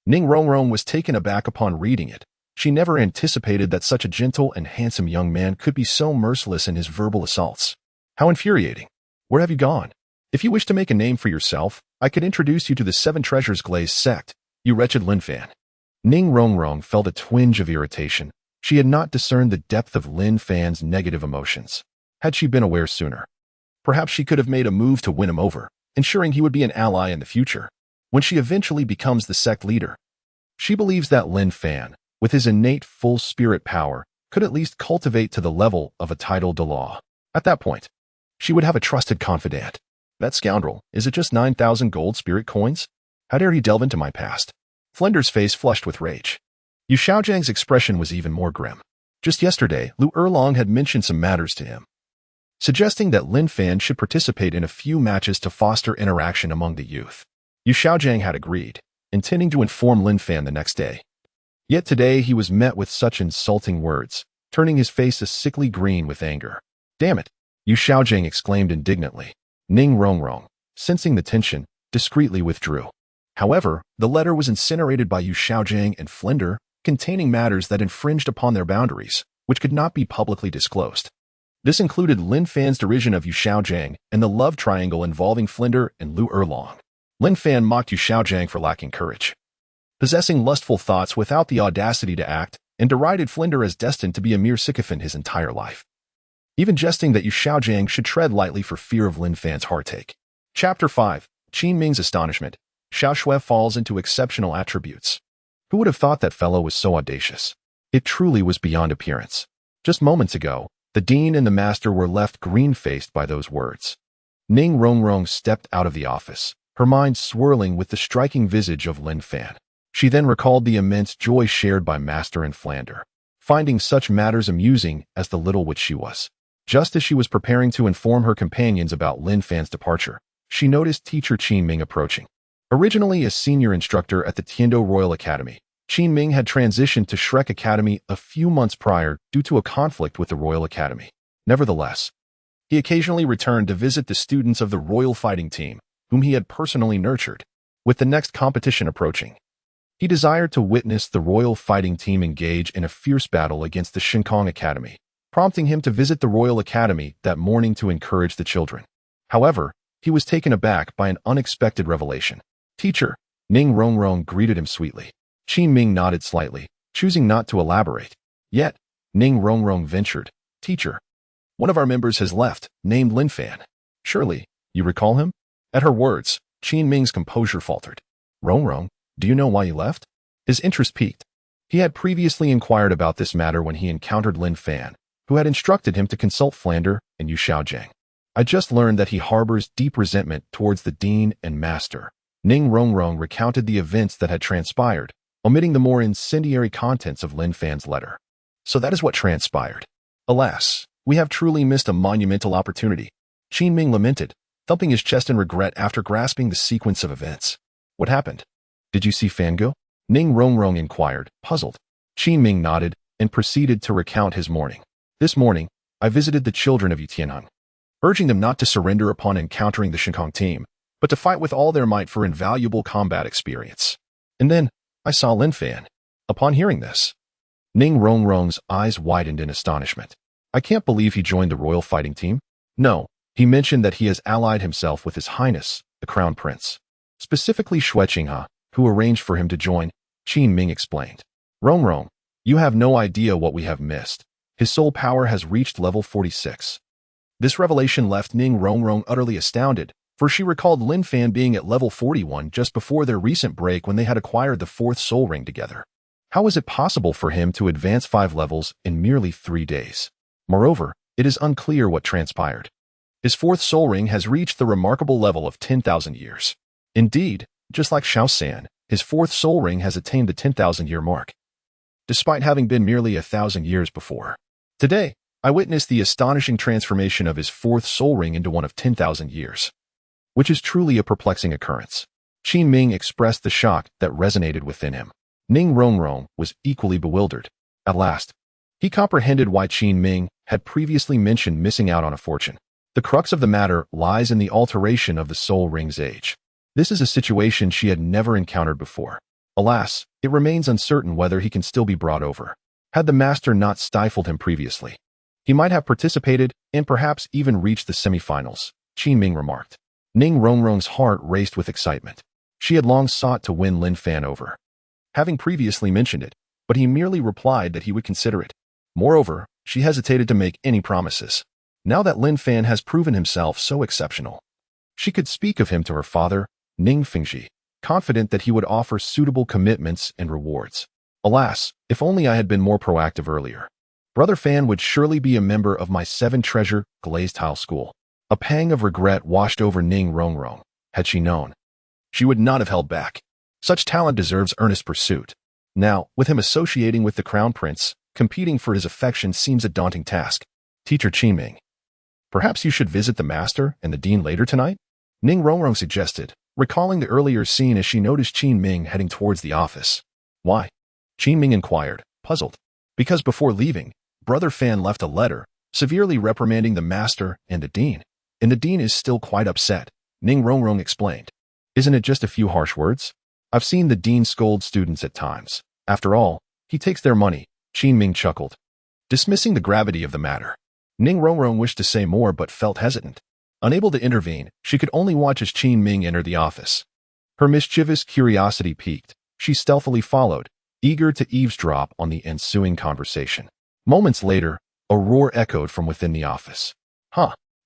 Ning Rongrong was taken aback upon reading it. She never anticipated that such a gentle and handsome young man could be so merciless in his verbal assaults. How infuriating. Where have you gone? If you wish to make a name for yourself, I could introduce you to the Seven Treasures Glaze sect, you wretched Lin Fan. Ning Rongrong felt a twinge of irritation. She had not discerned the depth of Lin Fan's negative emotions. Had she been aware sooner, perhaps she could have made a move to win him over, ensuring he would be an ally in the future. When she eventually becomes the sect leader, she believes that Lin Fan, with his innate full spirit power, could at least cultivate to the level of a titled Douluo. At that point, she would have a trusted confidant. That scoundrel, is it just 9,000 gold spirit coins? How dare he delve into my past? Flinder's face flushed with rage. Xue Qinghe's expression was even more grim. Just yesterday, Lu Erlong had mentioned some matters to him, suggesting that Lin Fan should participate in a few matches to foster interaction among the youth. Xue Qinghe had agreed, intending to inform Lin Fan the next day. Yet today he was met with such insulting words, turning his face a sickly green with anger. Damn it! Xue Qinghe exclaimed indignantly. Ning Rongrong, sensing the tension, discreetly withdrew. However, the letter was incinerated by Xue Qinghe and Flinder, containing matters that infringed upon their boundaries, which could not be publicly disclosed. This included Lin Fan's derision of Xue Qinghe and the love triangle involving Flinder and Lu Erlong. Lin Fan mocked Xue Qinghe for lacking courage, possessing lustful thoughts without the audacity to act, and derided Flinder as destined to be a mere sycophant his entire life, even jesting that Xue Qinghe should tread lightly for fear of Lin Fan's heartache. Chapter 5. Qin Ming's Astonishment. Xiao Shui falls into exceptional attributes. Who would have thought that fellow was so audacious? It truly was beyond appearance. Just moments ago, the dean and the master were left green-faced by those words. Ning Rongrong stepped out of the office, her mind swirling with the striking visage of Lin Fan. She then recalled the immense joy shared by Master and Flander, finding such matters amusing as the little witch she was. Just as she was preparing to inform her companions about Lin Fan's departure, she noticed teacher Qin Ming approaching. Originally a senior instructor at the Tiando Royal Academy, Qin Ming had transitioned to Shrek Academy a few months prior due to a conflict with the Royal Academy. Nevertheless, he occasionally returned to visit the students of the Royal Fighting Team, whom he had personally nurtured. With the next competition approaching, he desired to witness the Royal Fighting Team engage in a fierce battle against the Xingkong Academy, prompting him to visit the Royal Academy that morning to encourage the children. However, he was taken aback by an unexpected revelation. Teacher, Ning Rongrong greeted him sweetly. Qin Ming nodded slightly, choosing not to elaborate. Yet, Ning Rongrong ventured. Teacher, one of our members has left, named Lin Fan. Surely, you recall him? At her words, Qin Ming's composure faltered. Rongrong, do you know why he left? His interest piqued. He had previously inquired about this matter when he encountered Lin Fan, who had instructed him to consult Flander and Xue Qinghe. I just learned that he harbors deep resentment towards the dean and master. Ning Rongrong recounted the events that had transpired, omitting the more incendiary contents of Lin Fan's letter. So that is what transpired. Alas, we have truly missed a monumental opportunity. Qin Ming lamented, thumping his chest in regret after grasping the sequence of events. What happened? Did you see Fan go? Ning Rongrong inquired, puzzled. Qin Ming nodded and proceeded to recount his morning. This morning, I visited the children of Yutianheng, urging them not to surrender upon encountering the Xingkong team, but to fight with all their might for invaluable combat experience. And then, I saw Lin Fan. Upon hearing this, Ning Rongrong's eyes widened in astonishment. I can't believe he joined the royal fighting team. No, he mentioned that he has allied himself with His Highness, the Crown Prince. Specifically Xue Qinghe, who arranged for him to join, Qin Ming explained. Rongrong, you have no idea what we have missed. His soul power has reached level 46. This revelation left Ning Rongrong utterly astounded, for she recalled Lin Fan being at level 41 just before their recent break when they had acquired the 4th soul ring together. How was it possible for him to advance 5 levels in merely 3 days? Moreover, it is unclear what transpired. His 4th soul ring has reached the remarkable level of 10,000 years. Indeed, just like Tang San, his 4th soul ring has attained the 10,000-year mark, despite having been merely 1,000 years before. Today, I witnessed the astonishing transformation of his 4th soul ring into one of 10,000 years, which is truly a perplexing occurrence. Qin Ming expressed the shock that resonated within him. Ning Rongrong was equally bewildered. At last, he comprehended why Qin Ming had previously mentioned missing out on a fortune. The crux of the matter lies in the alteration of the soul ring's age. This is a situation she had never encountered before. Alas, it remains uncertain whether he can still be brought over. Had the master not stifled him previously, he might have participated and perhaps even reached the semifinals, Qin Ming remarked. Ning Rongrong's heart raced with excitement. She had long sought to win Lin Fan over, having previously mentioned it, but he merely replied that he would consider it. Moreover, she hesitated to make any promises. Now that Lin Fan has proven himself so exceptional, she could speak of him to her father, Ning Fingji, confident that he would offer suitable commitments and rewards. Alas, if only I had been more proactive earlier. Brother Fan would surely be a member of my 7 treasure glazed tile school. A pang of regret washed over Ning Rongrong. Had she known, she would not have held back. Such talent deserves earnest pursuit. Now, with him associating with the Crown Prince, competing for his affection seems a daunting task. Teacher Qin Ming, perhaps you should visit the master and the dean later tonight? Ning Rongrong suggested, recalling the earlier scene as she noticed Qin Ming heading towards the office. Why? Qin Ming inquired, puzzled. Because before leaving, Brother Fan left a letter, severely reprimanding the master and the dean. And the dean is still quite upset, Ning Rongrong explained. Isn't it just a few harsh words? I've seen the dean scold students at times. After all, he takes their money, Qin Ming chuckled, dismissing the gravity of the matter. Ning Rongrong wished to say more but felt hesitant. Unable to intervene, she could only watch as Qin Ming entered the office. Her mischievous curiosity piqued. She stealthily followed, eager to eavesdrop on the ensuing conversation. Moments later, a roar echoed from within the office.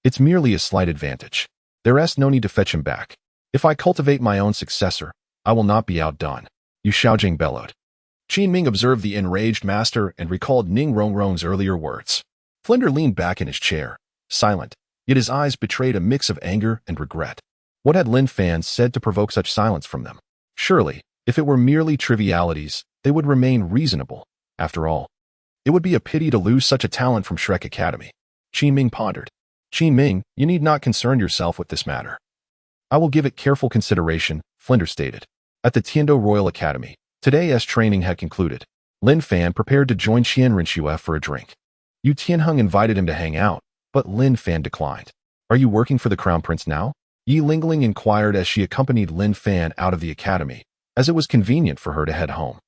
It's merely a slight advantage. There's no need to fetch him back. If I cultivate my own successor, I will not be outdone, Yu Xiaojing bellowed. Qin Ming observed the enraged master and recalled Ning Rongrong's earlier words. Flinder leaned back in his chair, silent, yet his eyes betrayed a mix of anger and regret. What had Lin Fan said to provoke such silence from them? Surely, if it were merely trivialities, they would remain reasonable. After all, it would be a pity to lose such a talent from Shrek Academy. Qin Ming pondered. Qin Ming, you need not concern yourself with this matter. I will give it careful consideration, Flinder stated. At the Tiando Royal Academy, today's training had concluded. Lin Fan prepared to join Qian Renxue for a drink. Yu Tianheng invited him to hang out, but Lin Fan declined. Are you working for the Crown Prince now? Yi Lingling inquired as she accompanied Lin Fan out of the academy, as it was convenient for her to head home.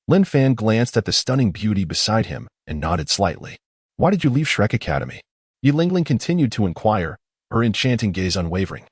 Lin Fan glanced at the stunning beauty beside him and nodded slightly. Why did you leave Shrek Academy? Yi Lingling continued to inquire, her enchanting gaze unwavering.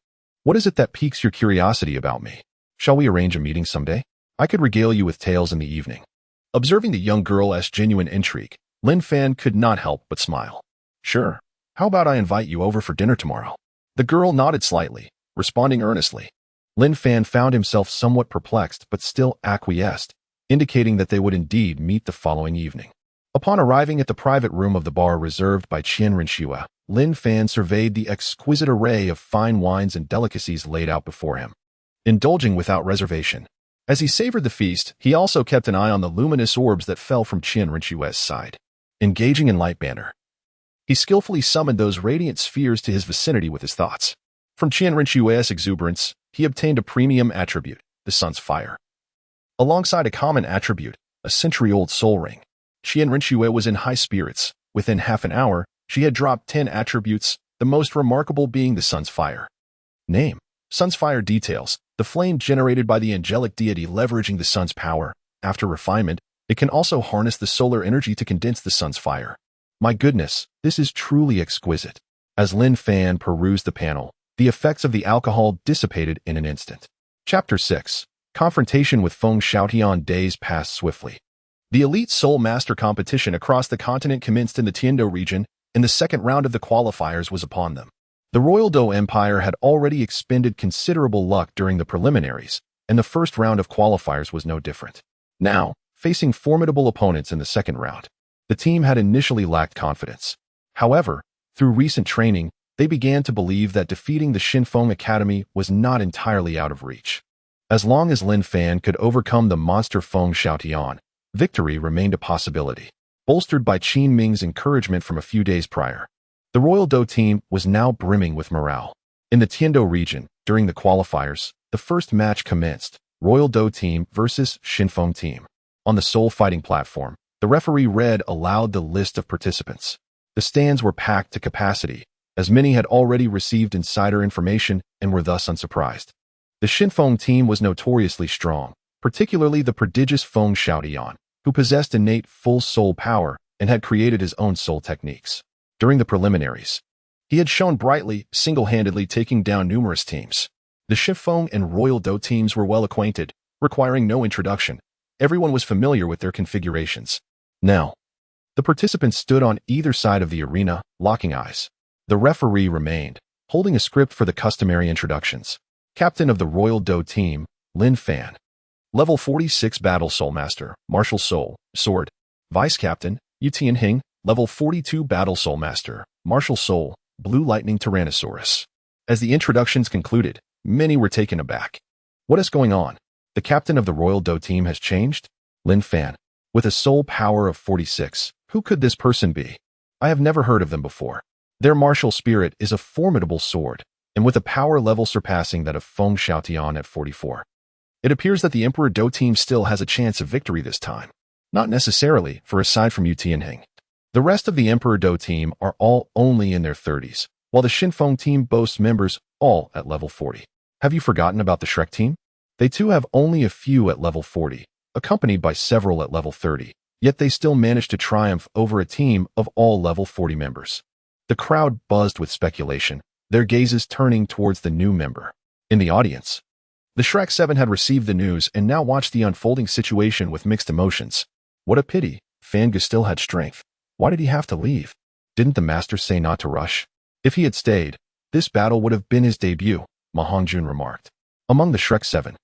What is it that piques your curiosity about me? Shall we arrange a meeting someday? I could regale you with tales in the evening. Observing the young girl's genuine intrigue, Lin Fan could not help but smile. Sure. How about I invite you over for dinner tomorrow? The girl nodded slightly, responding earnestly. Lin Fan found himself somewhat perplexed but still acquiesced, indicating that they would indeed meet the following evening. Upon arriving at the private room of the bar reserved by Qian Renxue, Lin Fan surveyed the exquisite array of fine wines and delicacies laid out before him, indulging without reservation. As he savored the feast, he also kept an eye on the luminous orbs that fell from Qian Renxue's side. Engaging in light banter, he skillfully summoned those radiant spheres to his vicinity with his thoughts. From Qian Renxue's exuberance, he obtained a premium attribute, the sun's fire. Alongside a common attribute, a century-old soul ring, Qian Renxue was in high spirits. Within half an hour, she had dropped 10 attributes, the most remarkable being the sun's fire. Name: Sun's fire. Details: the flame generated by the angelic deity leveraging the sun's power. After refinement, it can also harness the solar energy to condense the sun's fire. My goodness, this is truly exquisite. As Lin Fan perused the panel, the effects of the alcohol dissipated in an instant. Chapter 6. Confrontation with Feng Xiaotian. Days passed swiftly. The Elite Soul Master competition across the continent commenced in the Tiando region, and the second round of the qualifiers was upon them. The Royal Dou Empire had already expended considerable luck during the preliminaries, and the first round of qualifiers was no different. Now, facing formidable opponents in the second round, the team had initially lacked confidence. However, through recent training, they began to believe that defeating the Xue Academy was not entirely out of reach. As long as Lin Fan could overcome the monster Feng Xiaotian, victory remained a possibility. Bolstered by Qin Ming's encouragement from a few days prior, the Royal Dou team was now brimming with morale. In the Tiandou region, during the qualifiers, the first match commenced, Royal Dou team versus Xinfeng team. On the Seoul fighting platform, the referee read aloud the list of participants. The stands were packed to capacity, as many had already received insider information and were thus unsurprised. The Xinfeng team was notoriously strong, particularly the prodigious Feng Xiaotian, who possessed innate full soul power and had created his own soul techniques. During the preliminaries, he had shone brightly, single-handedly taking down numerous teams. The Xinfeng and Royal Dou teams were well acquainted, requiring no introduction. Everyone was familiar with their configurations. Now, the participants stood on either side of the arena, locking eyes. The referee remained, holding a script for the customary introductions. Captain of the Royal Dou team, Lin Fan. Level 46 Battle Soul Master, Martial Soul, Sword. Vice Captain, Xue Qinghe. Level 42 Battle Soul Master, Martial Soul, Blue Lightning Tyrannosaurus. As the introductions concluded, many were taken aback. What is going on? The captain of the Royal Dou team has changed? Lin Fan. With a soul power of 46, who could this person be? I have never heard of them before. Their martial spirit is a formidable sword, and with a power level surpassing that of Feng Xiaotian at 44. It appears that the Emperor Dou team still has a chance of victory this time. Not necessarily, for aside from Xue Qinghe, the rest of the Emperor Dou team are all only in their 30s, while the Xinfeng team boasts members all at level 40. Have you forgotten about the Shrek team? They too have only a few at level 40, accompanied by several at level 30, yet they still manage to triumph over a team of all level 40 members. The crowd buzzed with speculation, their gazes turning towards the new member. In the audience, the Shrek 7 had received the news and now watched the unfolding situation with mixed emotions. What a pity, Fan Ge still had strength. Why did he have to leave? Didn't the master say not to rush? If he had stayed, this battle would have been his debut, Ma Hongjun remarked. Among the Shrek 7,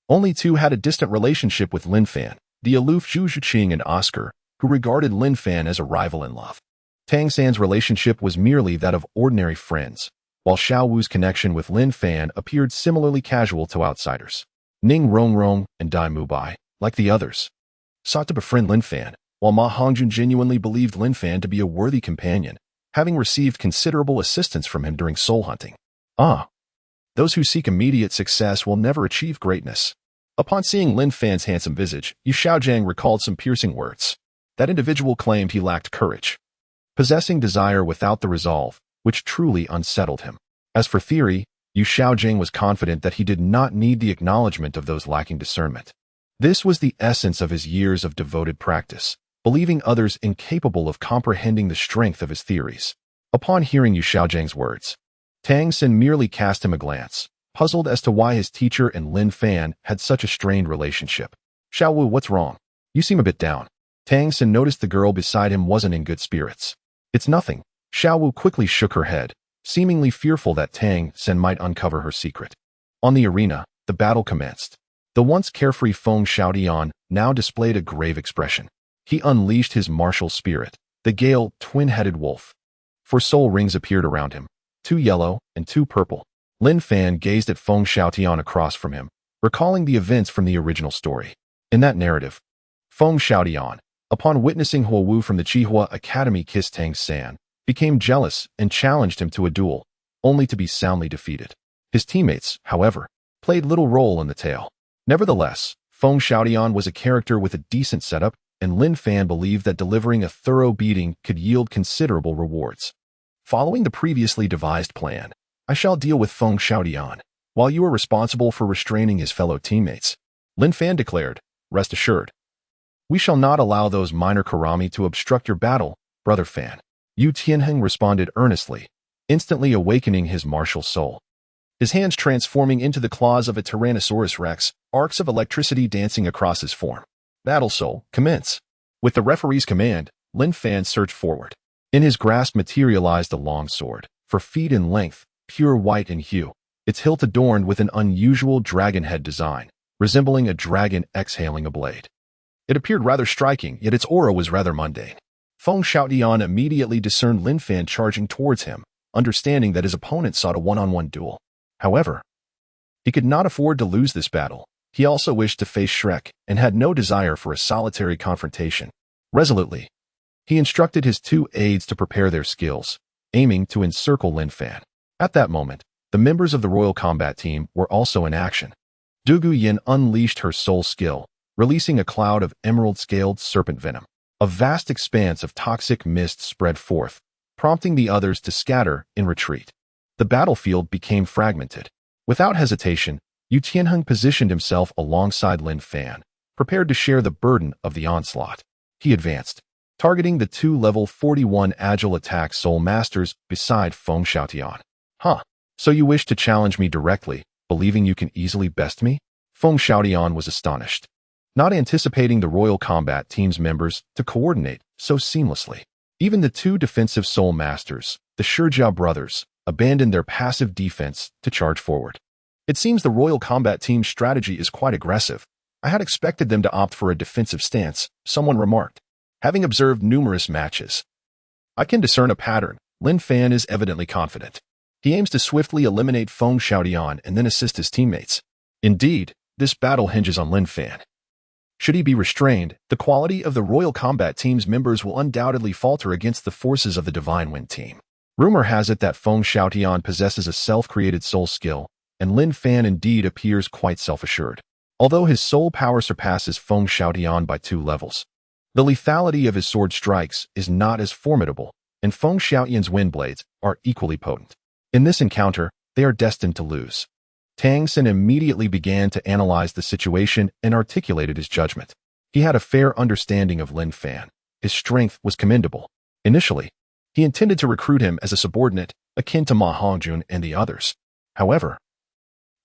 only two had a distant relationship with Lin Fan, the aloof Xue Qinghe and Oscar, who regarded Lin Fan as a rival in love. Tang San's relationship was merely that of ordinary friends, while Xiao Wu's connection with Lin Fan appeared similarly casual to outsiders. Ning Rongrong and Dai Mubai, like the others, sought to befriend Lin Fan, while Ma Hongjun genuinely believed Lin Fan to be a worthy companion, having received considerable assistance from him during soul hunting. Those who seek immediate success will never achieve greatness. Upon seeing Lin Fan's handsome visage, Yu Xiaojiang recalled some piercing words. That individual claimed he lacked courage, possessing desire without the resolve, which truly unsettled him. As for theory, Yu Xiaojiang was confident that he did not need the acknowledgement of those lacking discernment. This was the essence of his years of devoted practice, believing others incapable of comprehending the strength of his theories. Upon hearing Yu Xiaojiang's words, Tang San merely cast him a glance, puzzled as to why his teacher and Lin Fan had such a strained relationship. Xiao Wu, what's wrong? You seem a bit down. Tang San noticed the girl beside him wasn't in good spirits. It's nothing. Xiao Wu quickly shook her head, seemingly fearful that Tang San might uncover her secret. On the arena, the battle commenced. The once carefree Feng Xiaotian now displayed a grave expression. He unleashed his martial spirit, the Gale twin-headed wolf. 4 soul rings appeared around him, 2 yellow and 2 purple. Lin Fan gazed at Feng Xiaotian across from him, recalling the events from the original story. In that narrative, Feng Xiaotian, upon witnessing Xue Wu from the Qihua Academy kiss Tang San, became jealous and challenged him to a duel, only to be soundly defeated. His teammates, however, played little role in the tale. Nevertheless, Feng Xiaotian was a character with a decent setup, and Lin Fan believed that delivering a thorough beating could yield considerable rewards. Following the previously devised plan, I shall deal with Feng Xiaotian, while you are responsible for restraining his fellow teammates. Lin Fan declared, rest assured. We shall not allow those minor karami to obstruct your battle, Brother Fan. Xue Qinghe responded earnestly, instantly awakening his martial soul. His hands transforming into the claws of a Tyrannosaurus Rex, arcs of electricity dancing across his form. Battle Soul, commence. With the referee's command, Lin Fan surged forward. In his grasp materialized a long sword, 4 feet in length, pure white in hue, its hilt adorned with an unusual dragon head design, resembling a dragon exhaling a blade. It appeared rather striking, yet its aura was rather mundane. Feng Xiaotian immediately discerned Lin Fan charging towards him, understanding that his opponent sought a one-on-one duel. However, he could not afford to lose this battle. He also wished to face Shrek and had no desire for a solitary confrontation. Resolutely, he instructed his two aides to prepare their skills, aiming to encircle Lin Fan. At that moment, the members of the Royal Combat Team were also in action. Du Guyan unleashed her soul skill, releasing a cloud of emerald-scaled serpent venom. A vast expanse of toxic mist spread forth, prompting the others to scatter in retreat. The battlefield became fragmented. Without hesitation, Xue Qinghe positioned himself alongside Lin Fan, prepared to share the burden of the onslaught. He advanced, targeting the two level 41 agile attack soul masters beside Feng Xiaotian. Huh, so you wish to challenge me directly, believing you can easily best me? Feng Xiaotian was astonished, not anticipating the Royal Combat Team's members to coordinate so seamlessly. Even the two defensive soul masters, the Shijia brothers, abandoned their passive defense to charge forward. It seems the Royal Combat Team's strategy is quite aggressive. I had expected them to opt for a defensive stance, someone remarked. Having observed numerous matches, I can discern a pattern. Lin Fan is evidently confident. He aims to swiftly eliminate Feng Xiaotian and then assist his teammates. Indeed, this battle hinges on Lin Fan. Should he be restrained, the quality of the Royal Combat Team's members will undoubtedly falter against the forces of the Divine Wind Team. Rumor has it that Feng Xiaotian possesses a self-created soul skill, and Lin Fan indeed appears quite self-assured. Although his soul power surpasses Feng Xiaotian by 2 levels, the lethality of his sword strikes is not as formidable, and Feng Xiaotian's wind blades are equally potent. In this encounter, they are destined to lose. Tang San immediately began to analyze the situation and articulated his judgment. He had a fair understanding of Lin Fan. His strength was commendable. Initially, he intended to recruit him as a subordinate, akin to Ma Hongjun and the others. However,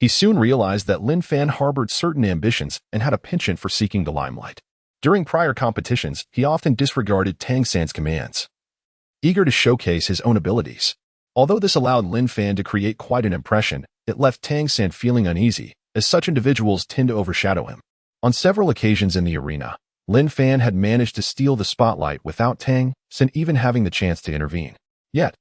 he soon realized that Lin Fan harbored certain ambitions and had a penchant for seeking the limelight. During prior competitions, he often disregarded Tang San's commands, eager to showcase his own abilities. Although this allowed Lin Fan to create quite an impression, it left Tang San feeling uneasy, as such individuals tend to overshadow him. On several occasions in the arena, Lin Fan had managed to steal the spotlight without Tang San even having the chance to intervene. Yet,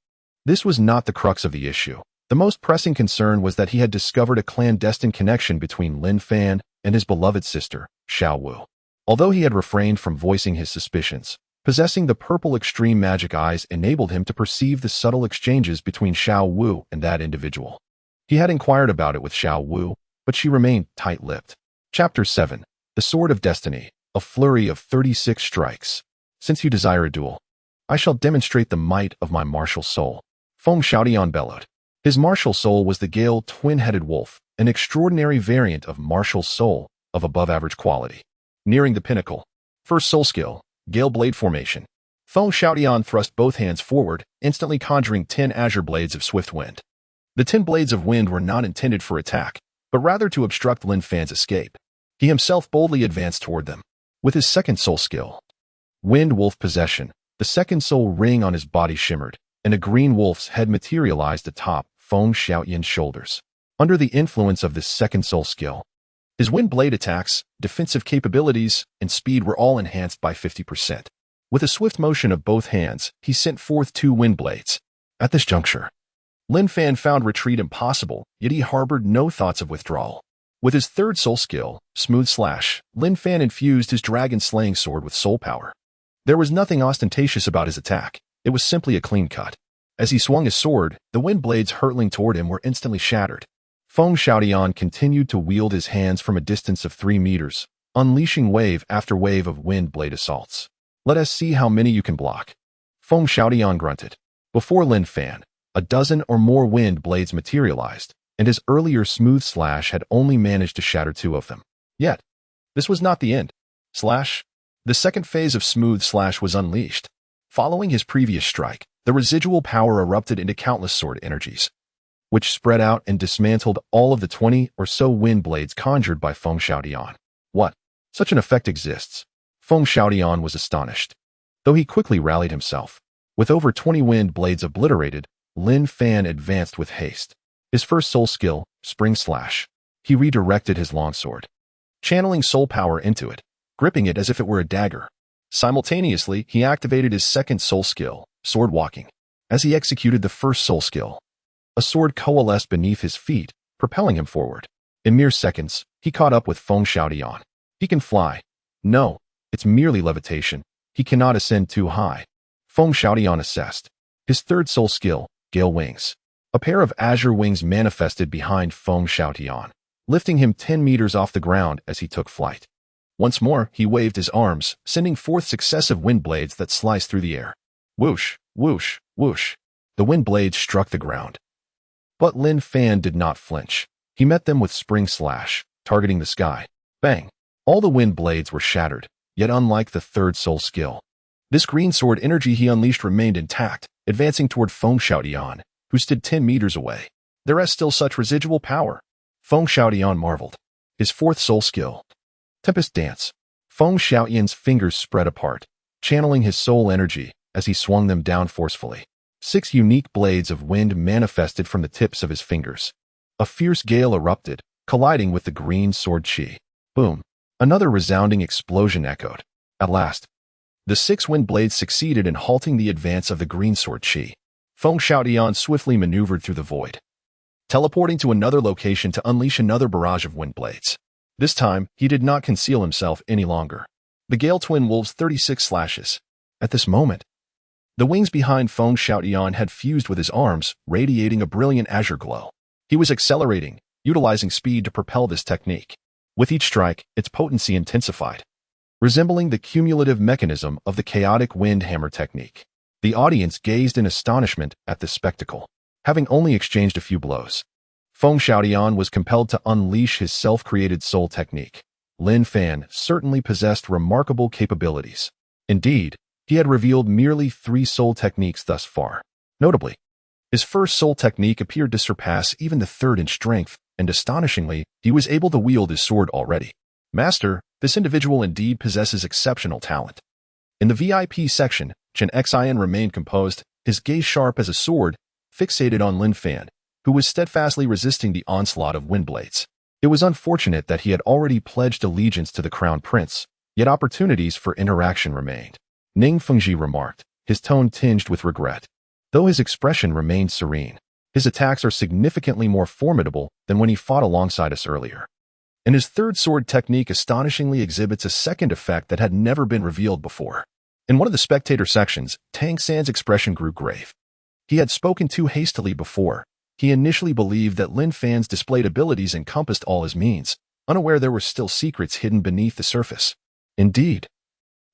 this was not the crux of the issue. The most pressing concern was that he had discovered a clandestine connection between Lin Fan and his beloved sister, Xiao Wu. Although he had refrained from voicing his suspicions, possessing the purple extreme magic eyes enabled him to perceive the subtle exchanges between Xiao Wu and that individual. He had inquired about it with Xiao Wu, but she remained tight-lipped. Chapter 7. The Sword of Destiny, a flurry of 36 strikes. Since you desire a duel, I shall demonstrate the might of my martial soul. Feng Xiaotian bellowed. His martial soul was the Gale twin-headed wolf, an extraordinary variant of martial soul of above-average quality. Nearing the pinnacle. First soul skill, Gale Blade Formation. Feng Xiaotian thrust both hands forward, instantly conjuring 10 azure blades of swift wind. The 10 blades of wind were not intended for attack, but rather to obstruct Lin Fan's escape. He himself boldly advanced toward them. With his second soul skill, Wind Wolf Possession, the second soul ring on his body shimmered, and a green wolf's head materialized atop Feng Xiaotian's shoulders. Under the influence of this second soul skill, his wind blade attacks, defensive capabilities, and speed were all enhanced by 50%. With a swift motion of both hands, he sent forth 2 wind blades. At this juncture, Lin Fan found retreat impossible, yet he harbored no thoughts of withdrawal. With his third soul skill, Smooth Slash, Lin Fan infused his dragon-slaying sword with soul power. There was nothing ostentatious about his attack. It was simply a clean cut. As he swung his sword, the wind blades hurtling toward him were instantly shattered. Feng Xiaotian continued to wield his hands from a distance of 3 meters, unleashing wave after wave of wind blade assaults. Let us see how many you can block. Feng Xiaotian grunted. Before Lin Fan, a dozen or more wind blades materialized, and his earlier Smooth Slash had only managed to shatter 2 of them. Yet, this was not the end. Slash. The second phase of Smooth Slash was unleashed. Following his previous strike, the residual power erupted into countless sword energies, which spread out and dismantled all of the 20 or so wind blades conjured by Feng Xiaotian. What? Such an effect exists. Feng Xiaotian was astonished, though he quickly rallied himself. With over 20 wind blades obliterated, Lin Fan advanced with haste. His first soul skill, Spring Slash. He redirected his longsword, channeling soul power into it, gripping it as if it were a dagger. Simultaneously, he activated his second soul skill, Sword Walking. As he executed the first soul skill, a sword coalesced beneath his feet, propelling him forward. In mere seconds, he caught up with Feng Xiaotian. He can fly. No, it's merely levitation. He cannot ascend too high. Feng Xiaotian assessed. His third soul skill, Gale Wings. A pair of azure wings manifested behind Feng Xiaotian, lifting him 10 meters off the ground as he took flight. Once more, he waved his arms, sending forth successive wind blades that sliced through the air. Whoosh, whoosh, whoosh. The wind blades struck the ground. But Lin Fan did not flinch. He met them with Spring Slash, targeting the sky. Bang! All the wind blades were shattered, yet unlike the third soul skill, this green sword energy he unleashed remained intact, advancing toward Feng Xiaotian, who stood 10 meters away. There is still such residual power. Feng Xiaotian marveled. His fourth soul skill, Tempest Dance. Feng Xiaotian's fingers spread apart, channeling his soul energy as he swung them down forcefully. 6 unique blades of wind manifested from the tips of his fingers. A fierce gale erupted, colliding with the green sword chi. Boom! Another resounding explosion echoed. At last, the 6 wind blades succeeded in halting the advance of the green sword chi. Feng Xiaotian swiftly maneuvered through the void, teleporting to another location to unleash another barrage of wind blades. This time, he did not conceal himself any longer. The Gale Twin Wolves 36 slashes. At this moment, the wings behind Feng Xiaotian had fused with his arms, radiating a brilliant azure glow. He was accelerating, utilizing speed to propel this technique. With each strike, its potency intensified, resembling the cumulative mechanism of the chaotic wind hammer technique. The audience gazed in astonishment at this spectacle. Having only exchanged a few blows, Feng Xiaotian was compelled to unleash his self-created soul technique. Lin Fan certainly possessed remarkable capabilities. Indeed, he had revealed merely 3 soul techniques thus far. Notably, his first soul technique appeared to surpass even the third in strength, and astonishingly, he was able to wield his sword already. Master, this individual indeed possesses exceptional talent. In the VIP section, Chen Xian remained composed, his gaze sharp as a sword, fixated on Lin Fan, who was steadfastly resisting the onslaught of wind blades. It was unfortunate that he had already pledged allegiance to the Crown Prince, yet opportunities for interaction remained. Ning Fengji remarked, his tone tinged with regret. Though his expression remained serene, his attacks are significantly more formidable than when he fought alongside us earlier. And his third sword technique astonishingly exhibits a second effect that had never been revealed before. In one of the spectator sections, Tang San's expression grew grave. He had spoken too hastily before. He initially believed that Lin Fan's displayed abilities encompassed all his means, unaware there were still secrets hidden beneath the surface. Indeed,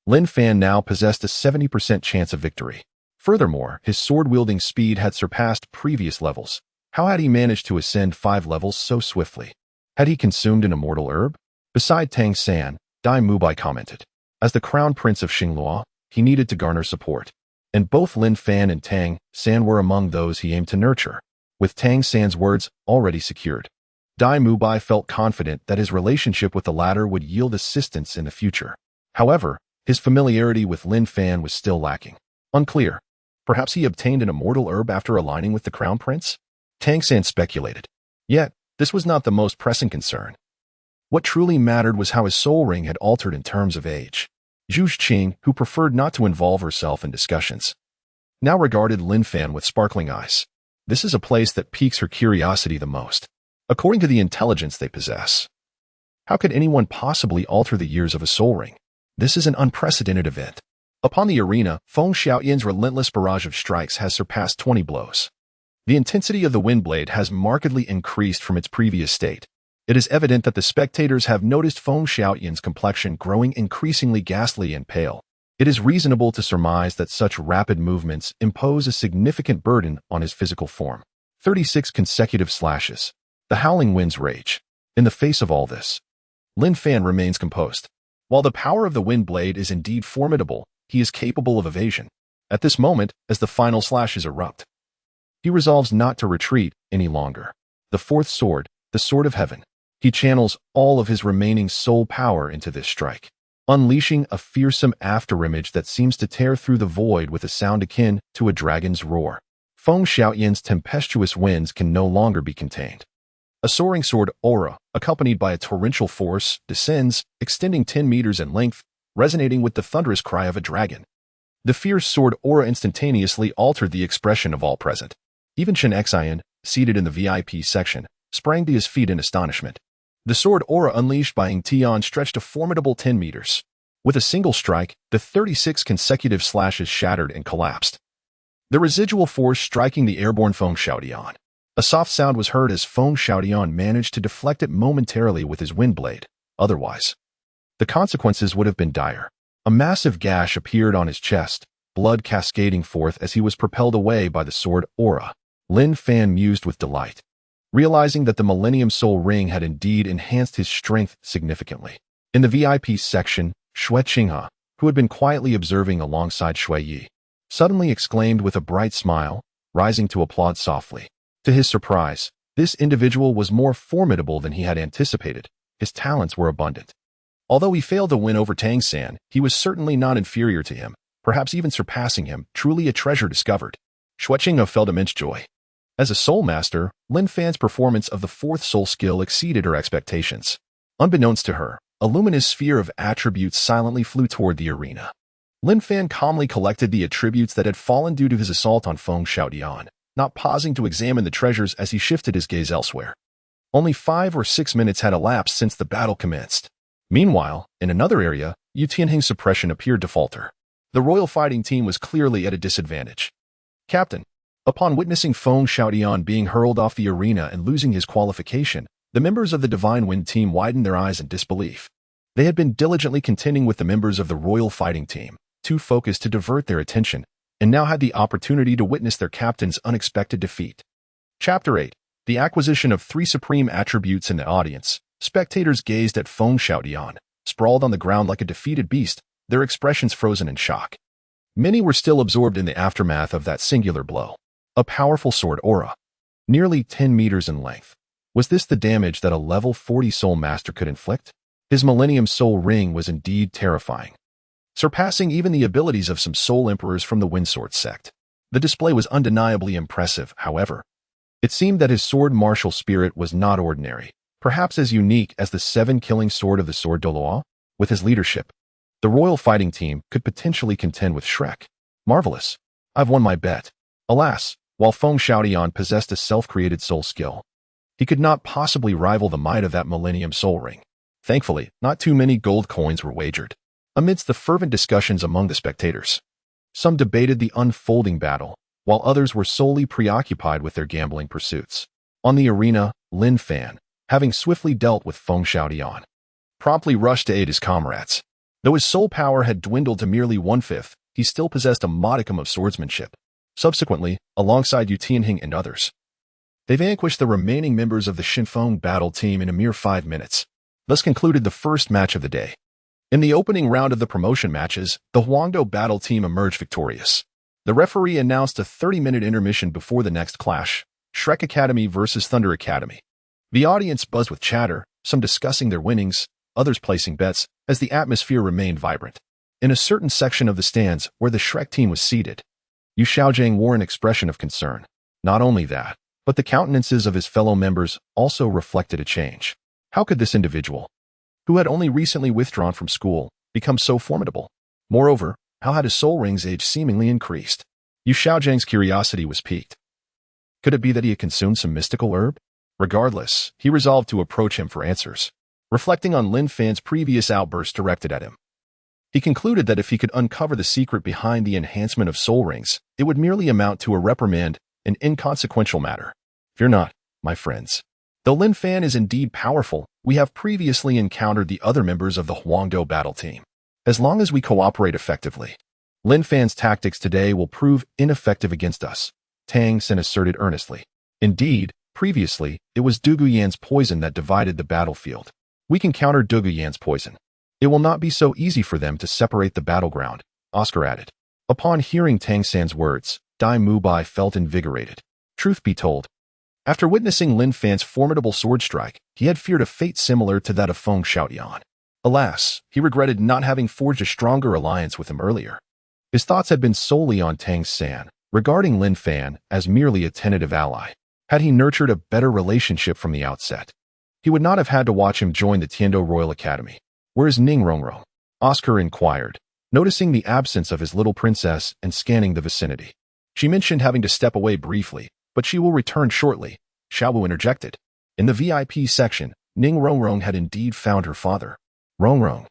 Lin Fan now possessed a 70% chance of victory. Furthermore, his sword-wielding speed had surpassed previous levels. How had he managed to ascend 5 levels so swiftly? Had he consumed an immortal herb? Beside Tang San, By commented. As the crown prince of Xingluo, he needed to garner support. And both Lin Fan and Tang San were among those he aimed to nurture. With Tang San's words already secured, By felt confident that his relationship with the latter would yield assistance in the future. However, his familiarity with Lin Fan was still lacking. Unclear. Perhaps he obtained an immortal herb after aligning with the crown prince? Tang San speculated. Yet, this was not the most pressing concern. What truly mattered was how his soul ring had altered in terms of age. Xue Qinghe, who preferred not to involve herself in discussions, now regarded Lin Fan with sparkling eyes. This is a place that piques her curiosity the most. According to the intelligence they possess, how could anyone possibly alter the years of a soul ring? This is an unprecedented event. Upon the arena, Feng Xiaotian's relentless barrage of strikes has surpassed 20 blows. The intensity of the wind blade has markedly increased from its previous state. It is evident that the spectators have noticed Feng Xiaotian's complexion growing increasingly ghastly and pale. It is reasonable to surmise that such rapid movements impose a significant burden on his physical form. 36 consecutive slashes. The howling winds rage. In the face of all this, Lin Fan remains composed. While the power of the wind blade is indeed formidable, he is capable of evasion. At this moment, as the final slashes erupt, he resolves not to retreat any longer. The fourth sword, the Sword of Heaven. He channels all of his remaining soul power into this strike, unleashing a fearsome afterimage that seems to tear through the void with a sound akin to a dragon's roar. Feng Xiaoyan's tempestuous winds can no longer be contained. A soaring sword aura, accompanied by a torrential force, descends, extending 10 meters in length, resonating with the thunderous cry of a dragon. The fierce sword aura instantaneously altered the expression of all present. Even Chen Xian, seated in the VIP section, sprang to his feet in astonishment. The sword aura unleashed by Ying Tian stretched a formidable 10 meters. With a single strike, the 36 consecutive slashes shattered and collapsed. The residual force striking the airborne Feng Xiaotian. A soft sound was heard as Feng Xiaotian managed to deflect it momentarily with his wind blade. Otherwise, the consequences would have been dire. A massive gash appeared on his chest, blood cascading forth as he was propelled away by the sword aura. Lin Fan mused with delight, realizing that the Millennium Soul Ring had indeed enhanced his strength significantly. In the VIP section, Xue Qinghe, who had been quietly observing alongside Xue Yi, suddenly exclaimed with a bright smile, rising to applaud softly. To his surprise, this individual was more formidable than he had anticipated. His talents were abundant. Although he failed to win over Tang San, he was certainly not inferior to him, perhaps even surpassing him, truly a treasure discovered. Xue Qinghe felt immense joy. As a soul master, Lin Fan's performance of the fourth soul skill exceeded her expectations. Unbeknownst to her, a luminous sphere of attributes silently flew toward the arena. Lin Fan calmly collected the attributes that had fallen due to his assault on Feng Xiaotian, not pausing to examine the treasures as he shifted his gaze elsewhere. Only 5 or 6 minutes had elapsed since the battle commenced. Meanwhile, in another area, Xue Qinghe's suppression appeared to falter. The royal fighting team was clearly at a disadvantage. Captain, upon witnessing Feng Xiaotian being hurled off the arena and losing his qualification, the members of the Divine Wind team widened their eyes in disbelief. They had been diligently contending with the members of the royal fighting team, too focused to divert their attention, and now had the opportunity to witness their captain's unexpected defeat. Chapter 8. The acquisition of 3 supreme attributes in the audience. Spectators gazed at Feng Xiaotian, sprawled on the ground like a defeated beast, their expressions frozen in shock. Many were still absorbed in the aftermath of that singular blow. A powerful sword aura, nearly 10 meters in length. Was this the damage that a level 40 soul master could inflict? His Millennium Soul Ring was indeed terrifying, surpassing even the abilities of some soul emperors from the Windsword sect. The display was undeniably impressive, however. It seemed that his sword martial spirit was not ordinary, perhaps as unique as the 7-killing sword of the sword Douluo. With his leadership, the royal fighting team could potentially contend with Shrek. Marvelous. I've won my bet. Alas, while Feng Xiaotian possessed a self-created soul skill, he could not possibly rival the might of that Millennium Soul Ring. Thankfully, not too many gold coins were wagered. Amidst the fervent discussions among the spectators, some debated the unfolding battle, while others were solely preoccupied with their gambling pursuits. On the arena, Lin Fan, having swiftly dealt with Feng Xiaotian, promptly rushed to aid his comrades. Though his soul power had dwindled to merely 1/5, he still possessed a modicum of swordsmanship. Subsequently, alongside Xue Qinghe and others, they vanquished the remaining members of the Xinfeng battle team in a mere 5 minutes. Thus concluded the first match of the day. In the opening round of the promotion matches, the Huangdou battle team emerged victorious. The referee announced a 30-minute intermission before the next clash, Shrek Academy versus Thunder Academy. The audience buzzed with chatter, some discussing their winnings, others placing bets, as the atmosphere remained vibrant. In a certain section of the stands where the Shrek team was seated, Yu Xiaojing wore an expression of concern. Not only that, but the countenances of his fellow members also reflected a change. How could this individual, who had only recently withdrawn from school, become so formidable? Moreover, how had his soul ring's age seemingly increased? Yu Xiaojing's curiosity was piqued. Could it be that he had consumed some mystical herb? Regardless, he resolved to approach him for answers. Reflecting on Lin Fan's previous outburst directed at him, he concluded that if he could uncover the secret behind the enhancement of soul rings, it would merely amount to a reprimand, an inconsequential matter. Fear not, my friends. Though Lin Fan is indeed powerful, we have previously encountered the other members of the Huangdou battle team. As long as we cooperate effectively, Lin Fan's tactics today will prove ineffective against us, Tang San asserted earnestly. Indeed, previously, it was Douguyan's poison that divided the battlefield. We can counter Douguyan's poison. It will not be so easy for them to separate the battleground, Oscar added. Upon hearing Tang San's words, By felt invigorated. Truth be told, after witnessing Lin Fan's formidable sword strike, he had feared a fate similar to that of Feng Xiaotian. Alas, he regretted not having forged a stronger alliance with him earlier. His thoughts had been solely on Tang San, regarding Lin Fan as merely a tentative ally. Had he nurtured a better relationship from the outset, he would not have had to watch him join the Tiando Royal Academy. Where's Ning Rongrong? Oscar inquired, noticing the absence of his little princess and scanning the vicinity. She mentioned having to step away briefly, but she will return shortly, Xiaowu interjected. In the VIP section, Ning Rongrong had indeed found her father. Rongrong,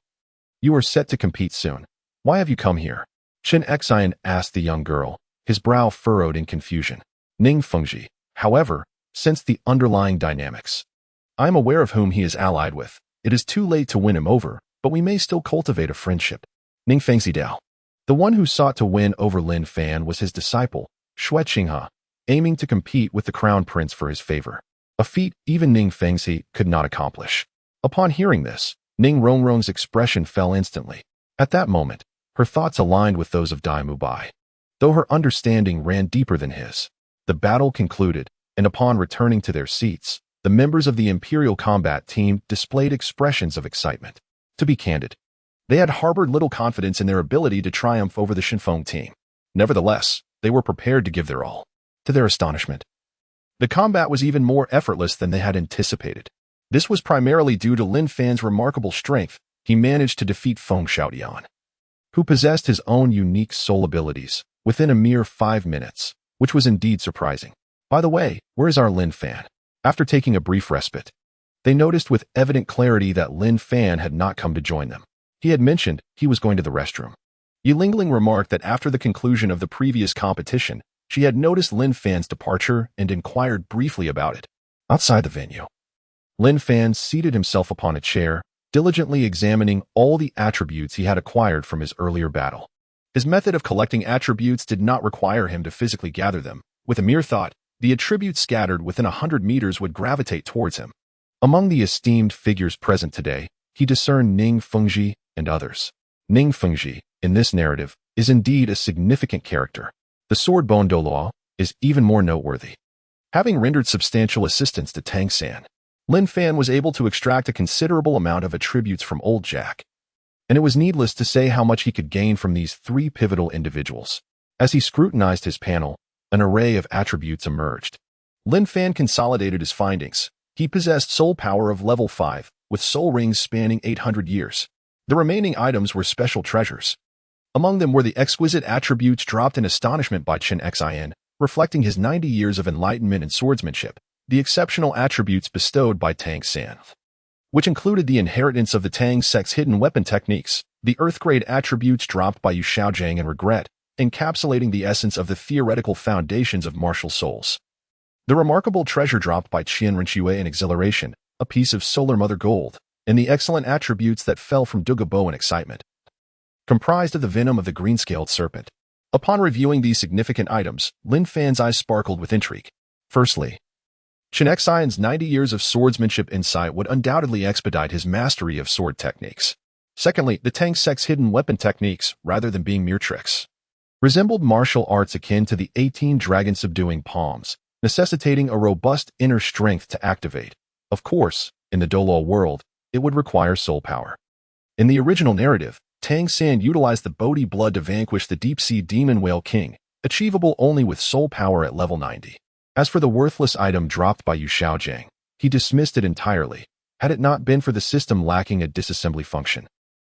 you are set to compete soon. Why have you come here? Xue Qinghe asked the young girl, his brow furrowed in confusion. Ning Fengji, however, sensed the underlying dynamics. I am aware of whom he is allied with. It is too late to win him over, but we may still cultivate a friendship. Ning Fengzi Dao. The one who sought to win over Lin Fan was his disciple, Xue Qinghe, aiming to compete with the crown prince for his favor. A feat even Ning Fengzi could not accomplish. Upon hearing this, Ning Rongrong's expression fell instantly. At that moment, her thoughts aligned with those of By. Though her understanding ran deeper than his. The battle concluded, and upon returning to their seats, the members of the Imperial Combat Team displayed expressions of excitement. To be candid, they had harbored little confidence in their ability to triumph over the Shinfeng team. Nevertheless, they were prepared to give their all. To their astonishment, the combat was even more effortless than they had anticipated. This was primarily due to Lin Fan's remarkable strength. He managed to defeat Feng Xiaotian, who possessed his own unique soul abilities, within a mere 5 minutes, which was indeed surprising. By the way, where is our Lin Fan? After taking a brief respite, they noticed with evident clarity that Lin Fan had not come to join them. He had mentioned he was going to the restroom. Yilingling remarked that after the conclusion of the previous competition, she had noticed Lin Fan's departure and inquired briefly about it. Outside the venue, Lin Fan seated himself upon a chair, diligently examining all the attributes he had acquired from his earlier battle. His method of collecting attributes did not require him to physically gather them. With a mere thought, the attributes scattered within 100 meters would gravitate towards him. Among the esteemed figures present today, he discerned Ning Fengji and others. Ning Fengji, in this narrative, is indeed a significant character. The sword bone Douluo is even more noteworthy. Having rendered substantial assistance to Tang San, Lin Fan was able to extract a considerable amount of attributes from Old Jack, and it was needless to say how much he could gain from these 3 pivotal individuals. As he scrutinized his panel, an array of attributes emerged. Lin Fan consolidated his findings. He possessed soul power of level 5, with soul rings spanning 800 years. The remaining items were special treasures. Among them were the exquisite attributes dropped in astonishment by Xue Qinghe, reflecting his 90 years of enlightenment and swordsmanship, the exceptional attributes bestowed by Tang San, which included the inheritance of the Tang sect's hidden weapon techniques, the earth-grade attributes dropped by Yu Xiaojing and regret, encapsulating the essence of the theoretical foundations of martial souls. The remarkable treasure dropped by Qian Renxue and exhilaration, a piece of solar mother gold, and the excellent attributes that fell from Douluo in excitement, comprised of the venom of the green-scaled serpent. Upon reviewing these significant items, Lin Fan's eyes sparkled with intrigue. Firstly, Xue Qinghe's 90 years of swordsmanship insight would undoubtedly expedite his mastery of sword techniques. Secondly, the Tang sect's hidden weapon techniques, rather than being mere tricks, resembled martial arts akin to the 18 dragon subduing palms, necessitating a robust inner strength to activate. Of course, in the Douluo world, it would require soul power. In the original narrative, Tang San utilized the Bodhi blood to vanquish the deep-sea demon whale king, achievable only with soul power at level 90. As for the worthless item dropped by Yu Xiaojing, he dismissed it entirely. Had it not been for the system lacking a disassembly function,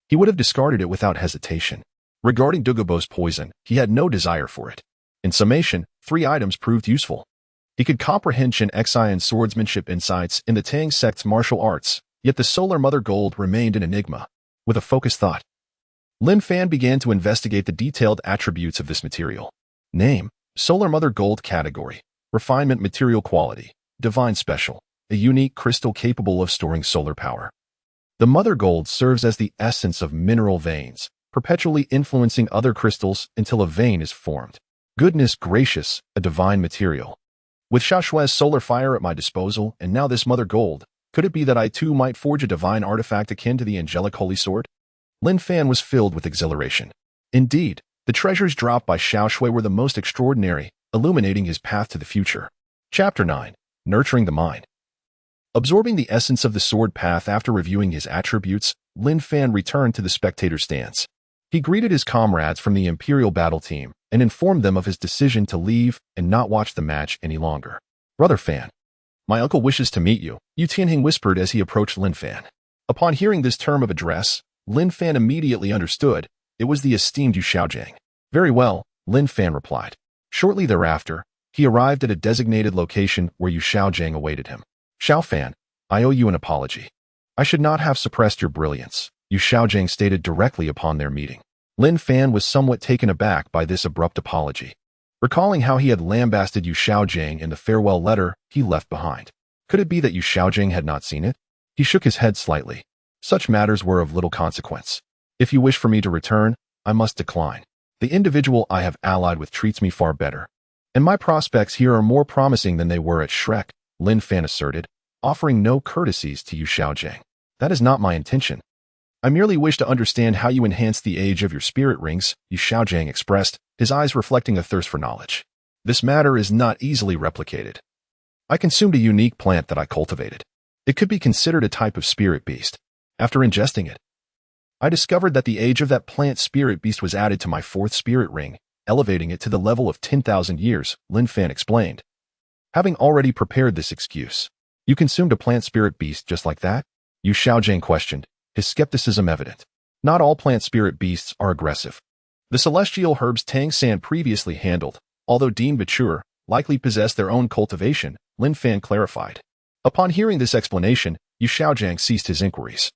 he would have discarded it without hesitation. Regarding Douluo's poison, he had no desire for it. In summation, 3 items proved useful. He could comprehend Xue Qinghe's swordsmanship insights in the Tang sect's martial arts, yet the Solar Mother Gold remained an enigma. With a focused thought, Lin Fan began to investigate the detailed attributes of this material. Name: Solar Mother Gold. Category: Refinement. Material quality: Divine Special, a unique crystal capable of storing solar power. The Mother Gold serves as the essence of mineral veins, perpetually influencing other crystals until a vein is formed. Goodness gracious, a divine material. With Xiaoshui's solar fire at my disposal, and now this Mother Gold, could it be that I too might forge a divine artifact akin to the angelic holy sword? Lin Fan was filled with exhilaration. Indeed, the treasures dropped by Xiaoshui were the most extraordinary, illuminating his path to the future. Chapter 9. Nurturing the Mind. Absorbing the essence of the sword path after reviewing his attributes, Lin Fan returned to the spectator stance. He greeted his comrades from the Imperial battle team and informed them of his decision to leave and not watch the match any longer. Brother Fan, my uncle wishes to meet you, Xue Qinghe whispered as he approached Lin Fan. Upon hearing this term of address, Lin Fan immediately understood it was the esteemed Xue Qinghe. Very well, Lin Fan replied. Shortly thereafter, he arrived at a designated location where Xue Qinghe awaited him. Xiao Fan, I owe you an apology. I should not have suppressed your brilliance, Xue Qinghe stated directly upon their meeting. Lin Fan was somewhat taken aback by this abrupt apology. Recalling how he had lambasted Xue Qinghe in the farewell letter he left behind. Could it be that Xue Qinghe had not seen it? He shook his head slightly. Such matters were of little consequence. If you wish for me to return, I must decline. The individual I have allied with treats me far better. And my prospects here are more promising than they were at Shrek, Lin Fan asserted, offering no courtesies to Xue Qinghe. That is not my intention. I merely wish to understand how you enhance the age of your spirit rings, Xue Qinghe expressed, his eyes reflecting a thirst for knowledge. This matter is not easily replicated. I consumed a unique plant that I cultivated. It could be considered a type of spirit beast. After ingesting it, I discovered that the age of that plant spirit beast was added to my fourth spirit ring, elevating it to the level of 10,000 years, Lin Fan explained. Having already prepared this excuse, you consumed a plant spirit beast just like that? Xue Qinghe questioned, his skepticism evident. Not all plant spirit beasts are aggressive. The celestial herbs Tang San previously handled, although deemed mature, likely possess their own cultivation, Lin Fan clarified. Upon hearing this explanation, Xue Qinghe ceased his inquiries,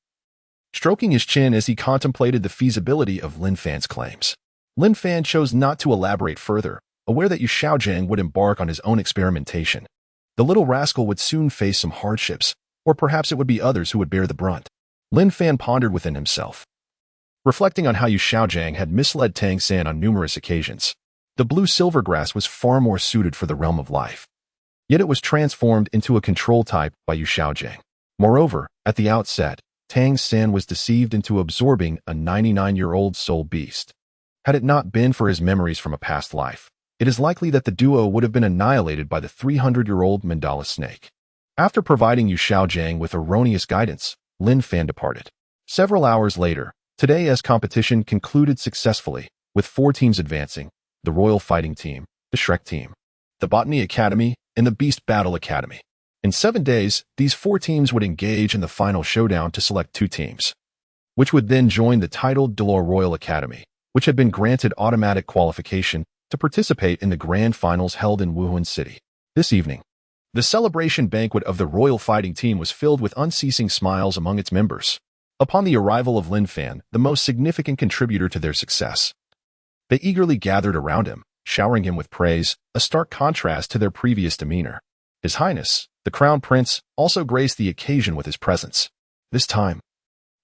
stroking his chin as he contemplated the feasibility of Lin Fan's claims. Lin Fan chose not to elaborate further, aware that Xue Qinghe would embark on his own experimentation. The little rascal would soon face some hardships, or perhaps it would be others who would bear the brunt. Lin Fan pondered within himself, reflecting on how Xue Qinghe had misled Tang San on numerous occasions. The blue silver grass was far more suited for the realm of life. Yet it was transformed into a control type by Xue Qinghe. Moreover, at the outset, Tang San was deceived into absorbing a 99-year-old soul beast. Had it not been for his memories from a past life, it is likely that the duo would have been annihilated by the 300-year-old mandala snake. After providing Xue Qinghe with erroneous guidance, Lin Fan departed. Several hours later, today's competition concluded successfully, with 4 teams advancing: the Royal Fighting Team, the Shrek Team, the Botany Academy, and the Beast Battle Academy. In 7 days, these 4 teams would engage in the final showdown to select 2 teams, which would then join the titled Douluo Royal Academy, which had been granted automatic qualification to participate in the grand finals held in Wuhan City. This evening, the celebration banquet of the Royal Fighting Team was filled with unceasing smiles among its members. Upon the arrival of Lin Fan, the most significant contributor to their success, they eagerly gathered around him, showering him with praise, a stark contrast to their previous demeanor. His Highness, the Crown Prince, also graced the occasion with his presence. This time,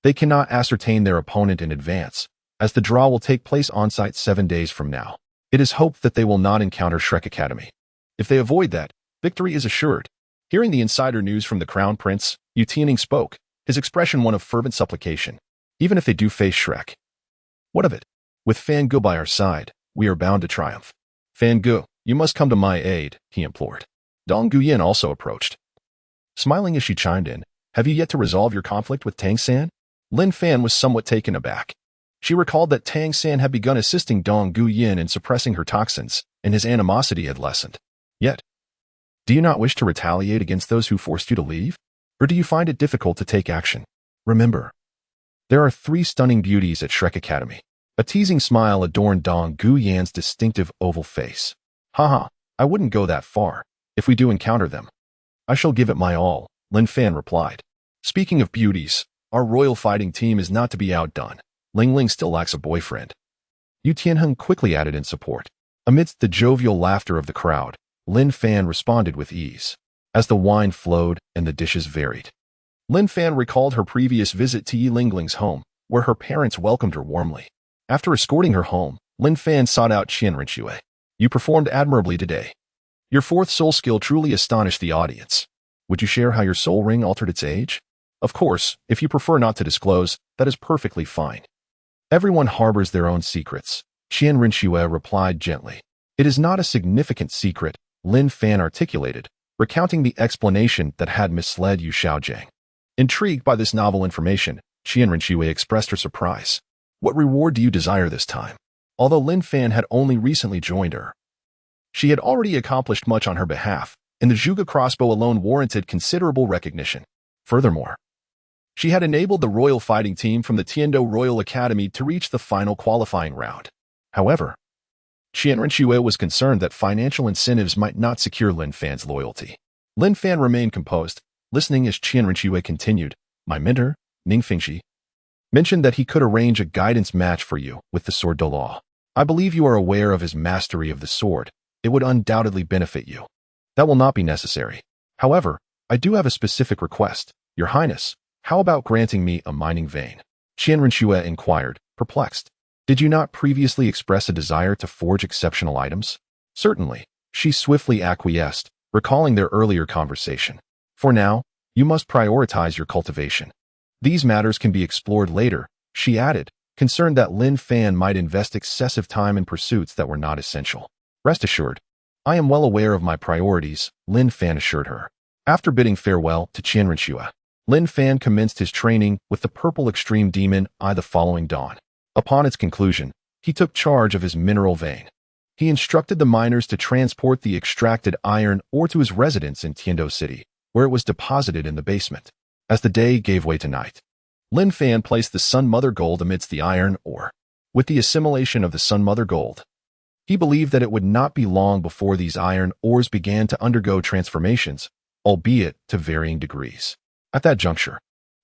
they cannot ascertain their opponent in advance, as the draw will take place on-site 7 days from now. It is hoped that they will not encounter Shrek Academy. If they avoid that, victory is assured. Hearing the insider news from the Crown Prince, Xue Qinghe spoke, his expression one of fervent supplication. Even if they do face Shrek, what of it? With Fan Gu by our side, we are bound to triumph. Fan Gu, you must come to my aid, he implored. Dong Guyan also approached, smiling as she chimed in. Have you yet to resolve your conflict with Tang San? Lin Fan was somewhat taken aback. She recalled that Tang San had begun assisting Dong Guyan in suppressing her toxins, and his animosity had lessened. Yet, do you not wish to retaliate against those who forced you to leave? Or do you find it difficult to take action? Remember, there are 3 stunning beauties at Shrek Academy. A teasing smile adorned Dong Guyan's distinctive oval face. Haha, I wouldn't go that far. If we do encounter them, I shall give it my all, Lin Fan replied. Speaking of beauties, our royal fighting team is not to be outdone. Ling Ling still lacks a boyfriend. Xue Tianheng quickly added in support. Amidst the jovial laughter of the crowd, Lin Fan responded with ease. As the wine flowed and the dishes varied, Lin Fan recalled her previous visit to Yi Lingling's home, where her parents welcomed her warmly. After escorting her home, Lin Fan sought out Qian Renxue. You performed admirably today. Your 4th soul skill truly astonished the audience. Would you share how your soul ring altered its age? Of course, if you prefer not to disclose, that is perfectly fine. Everyone harbors their own secrets, Qian Renxue replied gently. It is not a significant secret, Lin Fan articulated, recounting the explanation that had misled Xue Qinghe. Intrigued by this novel information, Qian Renxue expressed her surprise. What reward do you desire this time? Although Lin Fan had only recently joined her, she had already accomplished much on her behalf, and the Zhuge crossbow alone warranted considerable recognition. Furthermore, she had enabled the royal fighting team from the Tiandou Royal Academy to reach the final qualifying round. However, Qian Renxue was concerned that financial incentives might not secure Lin Fan's loyalty. Lin Fan remained composed, listening as Qian Renxue continued. My mentor, Ning Fingxi, mentioned that he could arrange a guidance match for you with the sword Douluo. I believe you are aware of his mastery of the sword. It would undoubtedly benefit you. That will not be necessary. However, I do have a specific request. Your Highness, how about granting me a mining vein? Qian Renxue inquired, perplexed. Did you not previously express a desire to forge exceptional items? Certainly, she swiftly acquiesced, recalling their earlier conversation. For now, you must prioritize your cultivation. These matters can be explored later, she added, concerned that Lin Fan might invest excessive time in pursuits that were not essential. Rest assured, I am well aware of my priorities, Lin Fan assured her. After bidding farewell to Qian Renxue, Lin Fan commenced his training with the Purple Extreme Demon Eye the following dawn. Upon its conclusion, he took charge of his mineral vein. He instructed the miners to transport the extracted iron ore to his residence in Tiandou City, where it was deposited in the basement. As the day gave way to night, Lin Fan placed the Sun Mother Gold amidst the iron ore. With the assimilation of the Sun Mother Gold, he believed that it would not be long before these iron ores began to undergo transformations, albeit to varying degrees. At that juncture,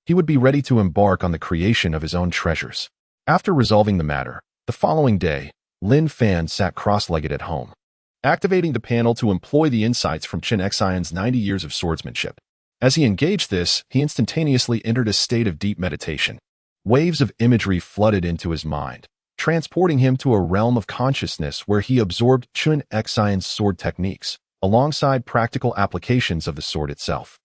he would be ready to embark on the creation of his own treasures. After resolving the matter, the following day, Lin Fan sat cross-legged at home, activating the panel to employ the insights from Chen Xian's 90 years of swordsmanship. As he engaged this, he instantaneously entered a state of deep meditation. Waves of imagery flooded into his mind, transporting him to a realm of consciousness where he absorbed Chen Xian's sword techniques, alongside practical applications of the sword itself.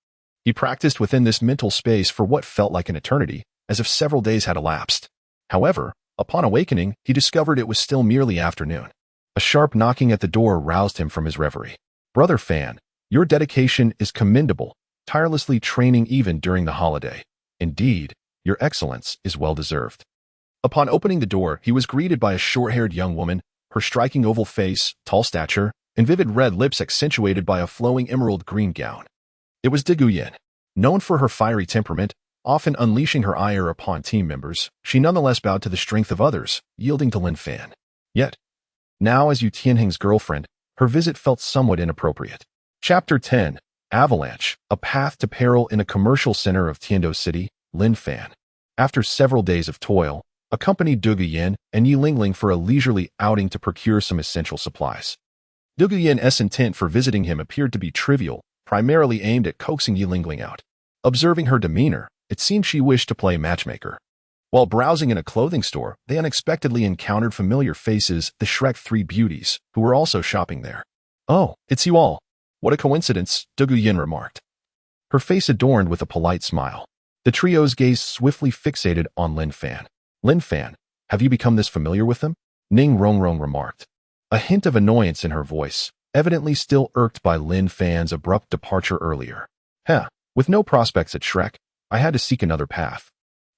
He practiced within this mental space for what felt like an eternity, as if several days had elapsed. However, upon awakening, he discovered it was still merely afternoon. A sharp knocking at the door roused him from his reverie. Brother Fan, your dedication is commendable, tirelessly training even during the holiday. Indeed, your excellence is well-deserved. Upon opening the door, he was greeted by a short-haired young woman, her striking oval face, tall stature, and vivid red lips accentuated by a flowing emerald green gown. It was Yin. Known for her fiery temperament, often unleashing her ire upon team members, she nonetheless bowed to the strength of others, yielding to Lin Fan. Yet, now as Xue Qinghe's girlfriend, her visit felt somewhat inappropriate. Chapter 10. Avalanche, a path to peril in a commercial center of Tiandou City, Lin Fan. After several days of toil, accompanied Yin and Yi Lingling for a leisurely outing to procure some essential supplies. Yin's intent for visiting him appeared to be trivial, primarily aimed at coaxing Yi Lingling out. Observing her demeanor, it seemed she wished to play matchmaker. While browsing in a clothing store, they unexpectedly encountered familiar faces, the Shrek 3 beauties, who were also shopping there. Oh, it's you all. What a coincidence, Yin remarked, her face adorned with a polite smile. The trio's gaze swiftly fixated on Lin Fan. Lin Fan, have you become this familiar with them? Ning Rongrong remarked, a hint of annoyance in her voice, evidently still irked by Lin Fan's abrupt departure earlier. With no prospects at Shrek, I had to seek another path.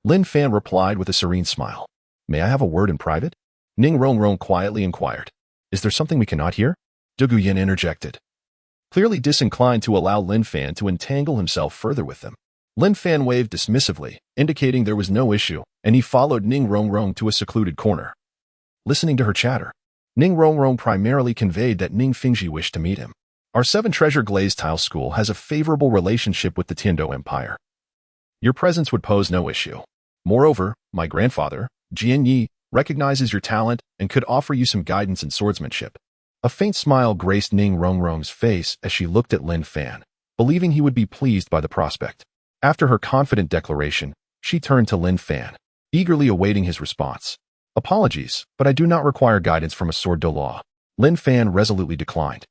Lin Fan replied with a serene smile. May I have a word in private? Ning Rongrong quietly inquired. Is there something we cannot hear? Yin interjected, clearly disinclined to allow Lin Fan to entangle himself further with them. Lin Fan waved dismissively, indicating there was no issue, and he followed Ning Rongrong to a secluded corner. Listening to her chatter, Ning Rongrong primarily conveyed that Ning Fingxi wished to meet him. Our 7 Treasure Glazed Tile School has a favorable relationship with the Tiandou Empire. Your presence would pose no issue. Moreover, my grandfather, Jian Yi, recognizes your talent and could offer you some guidance in swordsmanship. A faint smile graced Ning Rongrong's face as she looked at Lin Fan, believing he would be pleased by the prospect. After her confident declaration, she turned to Lin Fan, eagerly awaiting his response. Apologies, but I do not require guidance from a sword Douluo. Lin Fan resolutely declined.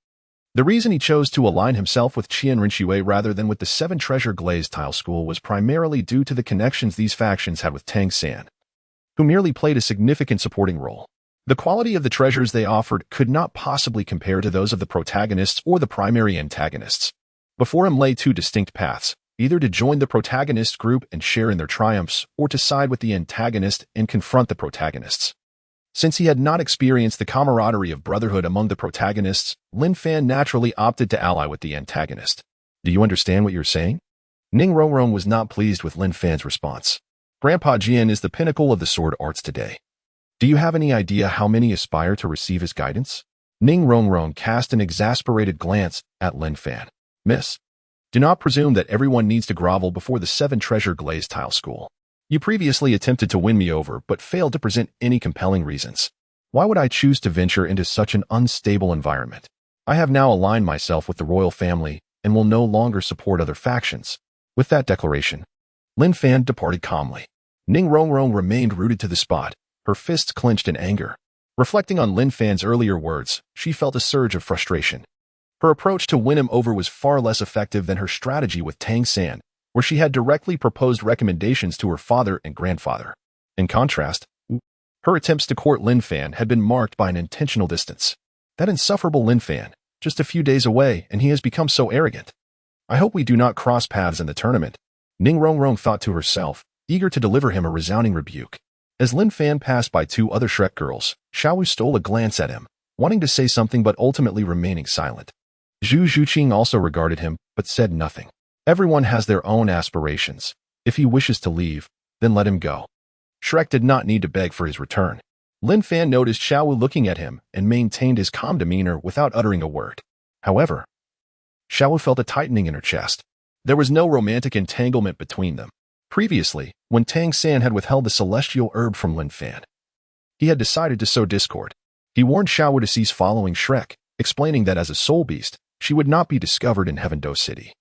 The reason he chose to align himself with Qian Renxue rather than with the 7 Treasure Glazed Tile School was primarily due to the connections these factions had with Tang San, who merely played a significant supporting role. The quality of the treasures they offered could not possibly compare to those of the protagonists or the primary antagonists. Before him lay 2 distinct paths, either to join the protagonist group and share in their triumphs, or to side with the antagonist and confront the protagonists. Since he had not experienced the camaraderie of brotherhood among the protagonists, Lin Fan naturally opted to ally with the antagonist. Do you understand what you're saying? Ning Rongrong was not pleased with Lin Fan's response. Grandpa Jian is the pinnacle of the sword arts today. Do you have any idea how many aspire to receive his guidance? Ning Rongrong cast an exasperated glance at Lin Fan. Miss, do not presume that everyone needs to grovel before the 7 treasure glazed tile school. You previously attempted to win me over but failed to present any compelling reasons. Why would I choose to venture into such an unstable environment? I have now aligned myself with the royal family and will no longer support other factions. With that declaration, Lin Fan departed calmly. Ning Rongrong remained rooted to the spot, her fists clenched in anger. Reflecting on Lin Fan's earlier words, she felt a surge of frustration. Her approach to win him over was far less effective than her strategy with Tang San, where she had directly proposed recommendations to her father and grandfather. In contrast, her attempts to court Lin Fan had been marked by an intentional distance. That insufferable Lin Fan, just a few days away, and he has become so arrogant. I hope we do not cross paths in the tournament, Ning Rongrong thought to herself, eager to deliver him a resounding rebuke. As Lin Fan passed by 2 other Shrek girls, Xue stole a glance at him, wanting to say something but ultimately remaining silent. Xue Qinghe also regarded him, but said nothing. Everyone has their own aspirations. If he wishes to leave, then let him go. Shrek did not need to beg for his return. Lin Fan noticed Xue looking at him and maintained his calm demeanor without uttering a word. However, Xue felt a tightening in her chest. There was no romantic entanglement between them. Previously, when Tang San had withheld the celestial herb from Lin Fan, he had decided to sow discord. He warned Xue to cease following Shrek, explaining that as a soul beast, she would not be discovered in Heaven Dou City.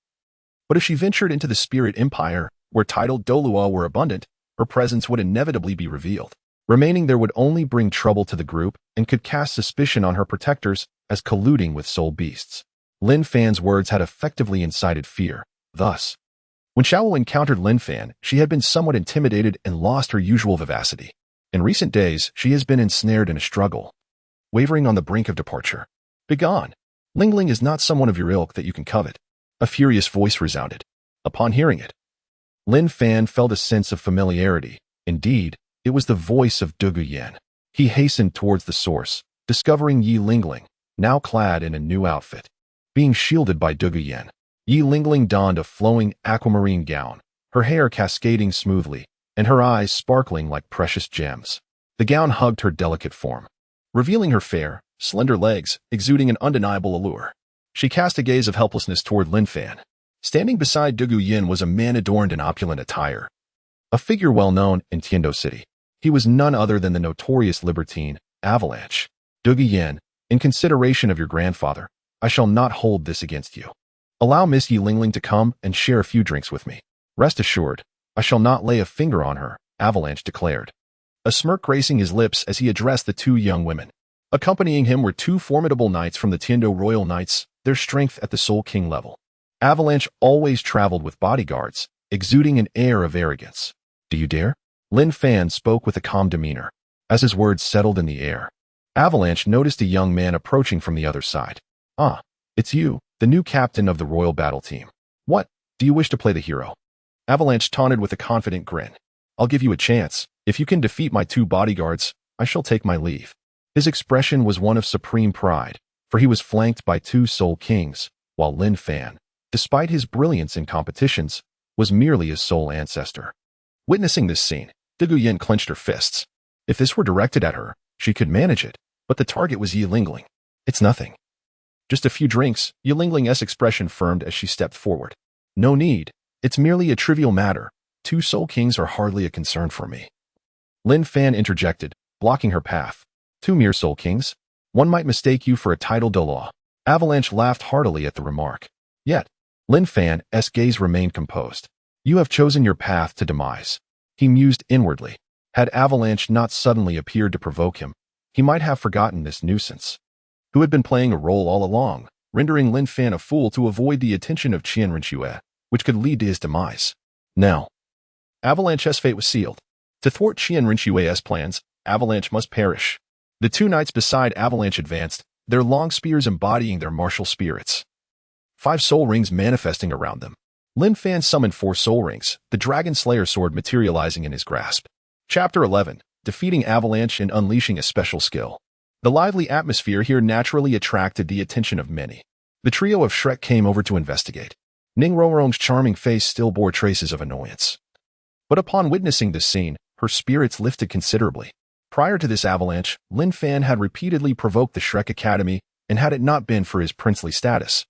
But if she ventured into the Spirit Empire, where titled Douluo were abundant, her presence would inevitably be revealed. Remaining there would only bring trouble to the group and could cast suspicion on her protectors as colluding with soul beasts. Lin Fan's words had effectively incited fear. Thus, when Xue encountered Lin Fan, she had been somewhat intimidated and lost her usual vivacity. In recent days, she has been ensnared in a struggle, wavering on the brink of departure. Begone! Lingling is not someone of your ilk that you can covet. A furious voice resounded. Upon hearing it, Lin Fan felt a sense of familiarity. Indeed, it was the voice of Dou Yan. He hastened towards the source, discovering Yi Lingling, now clad in a new outfit. Being shielded by Dou Yan, Yi Lingling donned a flowing aquamarine gown, her hair cascading smoothly, and her eyes sparkling like precious gems. The gown hugged her delicate form, revealing her fair, slender legs, exuding an undeniable allure. She cast a gaze of helplessness toward Lin Fan. Standing beside Dou Yan was a man adorned in opulent attire, a figure well known in Tiandou City. He was none other than the notorious libertine, Avalanche. Dou Yan, in consideration of your grandfather, I shall not hold this against you. Allow Miss Yi Lingling to come and share a few drinks with me. Rest assured, I shall not lay a finger on her, Avalanche declared, a smirk gracing his lips as he addressed the 2 young women. Accompanying him were 2 formidable knights from the Tiandou Royal Knights, their strength at the Soul King level. Avalanche always traveled with bodyguards, exuding an air of arrogance. Do you dare? Lin Fan spoke with a calm demeanor. As his words settled in the air, Avalanche noticed a young man approaching from the other side. Ah, it's you, the new captain of the royal battle team. What, do you wish to play the hero? Avalanche taunted with a confident grin. I'll give you a chance. If you can defeat my 2 bodyguards, I shall take my leave. His expression was one of supreme pride, for he was flanked by 2 soul kings, while Lin Fan, despite his brilliance in competitions, was merely his soul ancestor. Witnessing this scene, Dou Yan clenched her fists. If this were directed at her, she could manage it, but the target was Yi Lingling. It's nothing. Just a few drinks, Yi Lingling's expression firmed as she stepped forward. No need. It's merely a trivial matter. 2 soul kings are hardly a concern for me. Lin Fan interjected, blocking her path. 2 mere soul kings? One might mistake you for a titled Douluo. Avalanche laughed heartily at the remark. Yet, Lin Fan's gaze remained composed. You have chosen your path to demise. He mused inwardly. Had Avalanche not suddenly appeared to provoke him, he might have forgotten this nuisance, who had been playing a role all along, rendering Lin Fan a fool to avoid the attention of Qian Renxue, which could lead to his demise. Now, Avalanche's fate was sealed. To thwart Qian Renxue's plans, Avalanche must perish. The 2 knights beside Avalanche advanced, their long spears embodying their martial spirits. 5 soul rings manifesting around them. Lin Fan summoned 4 soul rings, the Dragon Slayer sword materializing in his grasp. Chapter 11. Defeating Avalanche and Unleashing a Special Skill. The lively atmosphere here naturally attracted the attention of many. The trio of Shrek came over to investigate. Ning Rongrong's charming face still bore traces of annoyance. But upon witnessing this scene, her spirits lifted considerably. Prior to this avalanche, Lin Fan had repeatedly provoked the Shrek Academy, and had it not been for his princely status,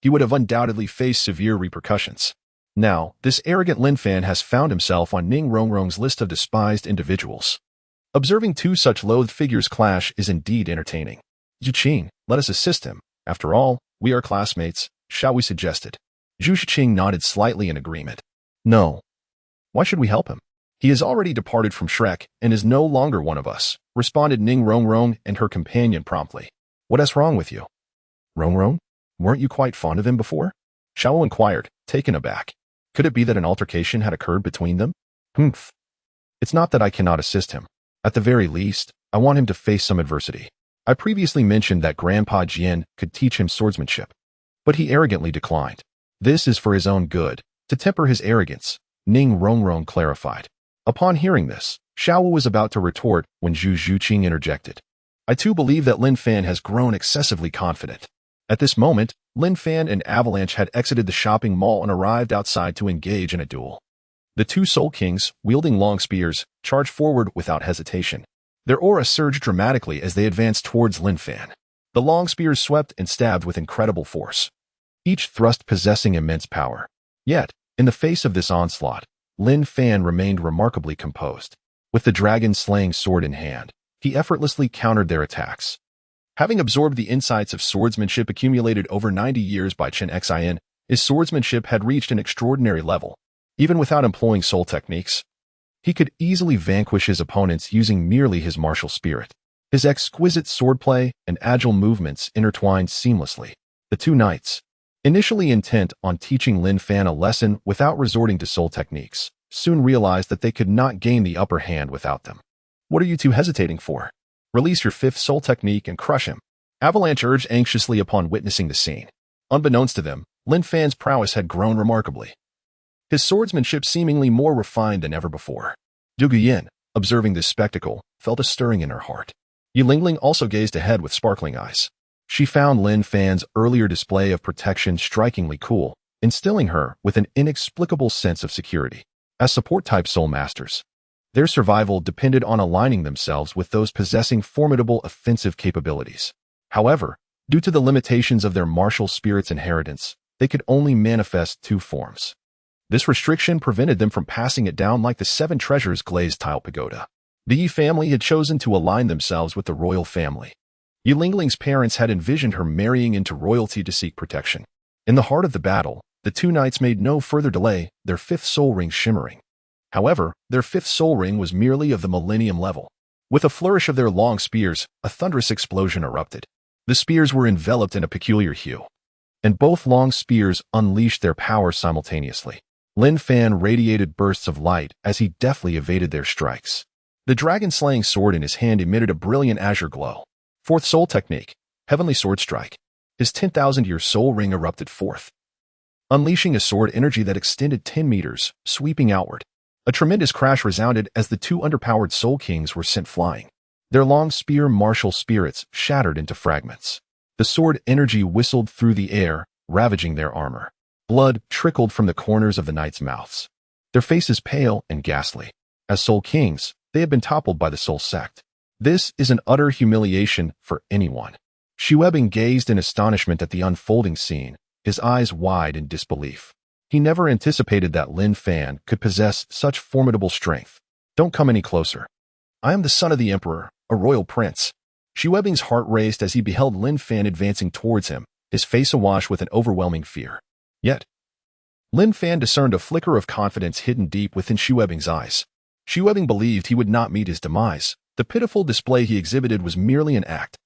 he would have undoubtedly faced severe repercussions. Now, this arrogant Lin Fan has found himself on Ning Rongrong's list of despised individuals. Observing 2 such loathed figures clash is indeed entertaining. Xue Qinghe, let us assist him. After all, we are classmates, shall we suggested. Xue Qinghe nodded slightly in agreement. No. Why should we help him? He has already departed from Shrek and is no longer one of us, responded Ning Rongrong and her companion promptly. What's wrong with you? Rongrong? Weren't you quite fond of him before? Xiao inquired, taken aback. Could it be that an altercation had occurred between them? Humph. It's not that I cannot assist him. At the very least, I want him to face some adversity. I previously mentioned that Grandpa Jian could teach him swordsmanship, but he arrogantly declined. This is for his own good, to temper his arrogance, Ning Rongrong clarified. Upon hearing this, Xiao was about to retort when Xue Qinghe interjected. I too believe that Lin Fan has grown excessively confident. At this moment, Lin Fan and Avalanche had exited the shopping mall and arrived outside to engage in a duel. The 2 Soul Kings, wielding long spears, charged forward without hesitation. Their aura surged dramatically as they advanced towards Lin Fan. The long spears swept and stabbed with incredible force, each thrust possessing immense power. Yet, in the face of this onslaught, Lin Fan remained remarkably composed. With the dragon-slaying sword in hand, he effortlessly countered their attacks. Having absorbed the insights of swordsmanship accumulated over 90 years by Chen Xian, his swordsmanship had reached an extraordinary level. Even without employing soul techniques, he could easily vanquish his opponents using merely his martial spirit. His exquisite swordplay and agile movements intertwined seamlessly. The 2 knights, initially intent on teaching Lin Fan a lesson without resorting to soul techniques, soon realized that they could not gain the upper hand without them. What are you 2 hesitating for? Release your 5th soul technique and crush him, Avalanche urged anxiously upon witnessing the scene. Unbeknownst to them, Lin Fan's prowess had grown remarkably, his swordsmanship seemingly more refined than ever before. Du Guyan, observing this spectacle, felt a stirring in her heart. Yilingling also gazed ahead with sparkling eyes. She found Lin Fan's earlier display of protection strikingly cool, instilling her with an inexplicable sense of security. As support-type soul masters, their survival depended on aligning themselves with those possessing formidable offensive capabilities. However, due to the limitations of their martial spirit's inheritance, they could only manifest 2 forms. This restriction prevented them from passing it down like the 7 treasures glazed tile pagoda. The Yi family had chosen to align themselves with the royal family. Yilingling's parents had envisioned her marrying into royalty to seek protection. In the heart of the battle, the 2 knights made no further delay, their 5th soul ring shimmering. However, their 5th soul ring was merely of the millennium level. With a flourish of their long spears, a thunderous explosion erupted. The spears were enveloped in a peculiar hue, and both long spears unleashed their power simultaneously. Lin Fan radiated bursts of light as he deftly evaded their strikes. The dragon-slaying sword in his hand emitted a brilliant azure glow. 4th soul technique, Heavenly Sword Strike. His 10,000-year soul ring erupted forth, unleashing a sword energy that extended 10 meters, sweeping outward. A tremendous crash resounded as the 2 underpowered Soul Kings were sent flying. Their long spear martial spirits shattered into fragments. The sword energy whistled through the air, ravaging their armor. Blood trickled from the corners of the knights' mouths, their faces pale and ghastly. As Soul Kings, they had been toppled by the Soul Sect. This is an utter humiliation for anyone. Xue gazed in astonishment at the unfolding scene, his eyes wide in disbelief. He never anticipated that Lin Fan could possess such formidable strength. Don't come any closer. I am the son of the Emperor, a royal prince. Xue heart raced as he beheld Lin Fan advancing towards him, his face awash with an overwhelming fear. Yet, Lin Fan discerned a flicker of confidence hidden deep within Xue eyes. Xue believed he would not meet his demise. The pitiful display he exhibited was merely an act.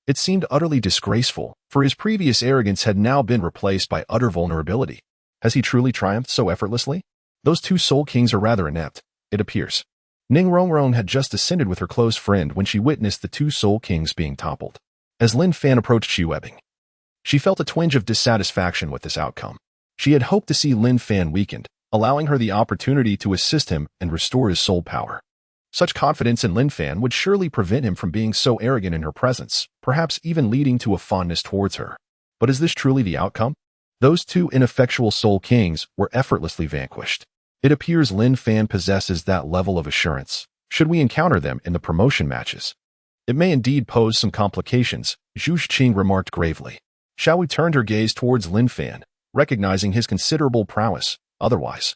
It seemed utterly disgraceful, for his previous arrogance had now been replaced by utter vulnerability. Has he truly triumphed so effortlessly? Those 2 Soul Kings are rather inept, it appears. Ning Rongrong had just ascended with her close friend when she witnessed the 2 Soul Kings being toppled. As Lin Fan approached Xue, she felt a twinge of dissatisfaction with this outcome. She had hoped to see Lin Fan weakened, allowing her the opportunity to assist him and restore his soul power. Such confidence in Lin Fan would surely prevent him from being so arrogant in her presence, perhaps even leading to a fondness towards her. But is this truly the outcome? Those two ineffectual soul kings were effortlessly vanquished. It appears Lin Fan possesses that level of assurance. Should we encounter them in the promotion matches? It may indeed pose some complications, Xue Qinghe remarked gravely. Shall we turn her gaze towards Lin Fan, recognizing his considerable prowess? Otherwise,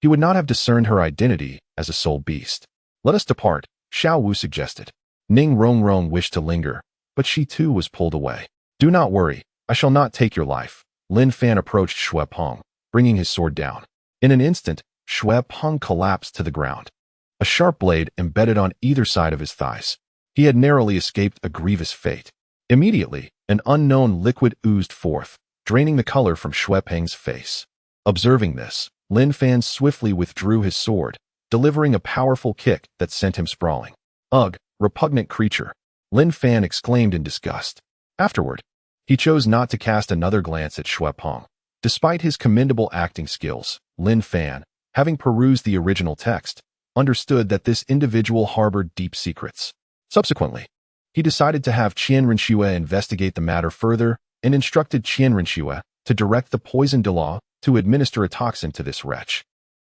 he would not have discerned her identity as a soul beast. Let us depart, Xiao Wu suggested. Ning Rongrong wished to linger, but she too was pulled away. Do not worry, I shall not take your life. Lin Fan approached Xue Peng, bringing his sword down. In an instant, Xue Peng collapsed to the ground. A sharp blade embedded on either side of his thighs. He had narrowly escaped a grievous fate. Immediately, an unknown liquid oozed forth, draining the color from Xue Peng's face. Observing this, Lin Fan swiftly withdrew his sword, delivering a powerful kick that sent him sprawling. Ugh, repugnant creature, Lin Fan exclaimed in disgust. Afterward, he chose not to cast another glance at Xue Peng. Despite his commendable acting skills, Lin Fan, having perused the original text, understood that this individual harbored deep secrets. Subsequently, he decided to have Qian Renxue investigate the matter further and instructed Qian Renxue to direct the poison Douluo to administer a toxin to this wretch.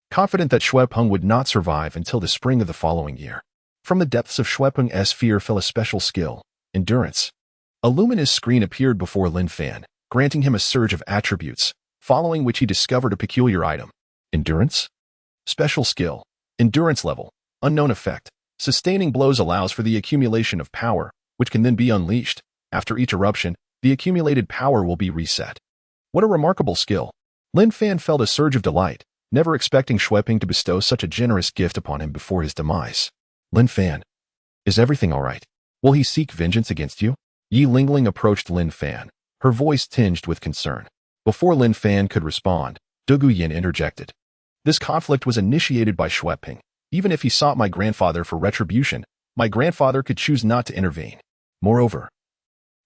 Confident that Xue Peng would not survive until the spring of the following year, from the depths of Xue Peng's fear fell a special skill, endurance. A luminous screen appeared before Lin Fan, granting him a surge of attributes, following which he discovered a peculiar item. Endurance? Special skill. Endurance level. Unknown effect. Sustaining blows allows for the accumulation of power, which can then be unleashed. After each eruption, the accumulated power will be reset. What a remarkable skill. Lin Fan felt a surge of delight, never expecting Xue Peng to bestow such a generous gift upon him before his demise. Lin Fan, is everything all right? Will he seek vengeance against you? Yi Lingling approached Lin Fan, her voice tinged with concern. Before Lin Fan could respond, Du Guyan interjected. This conflict was initiated by Xue Peng. Even if he sought my grandfather for retribution, my grandfather could choose not to intervene. Moreover,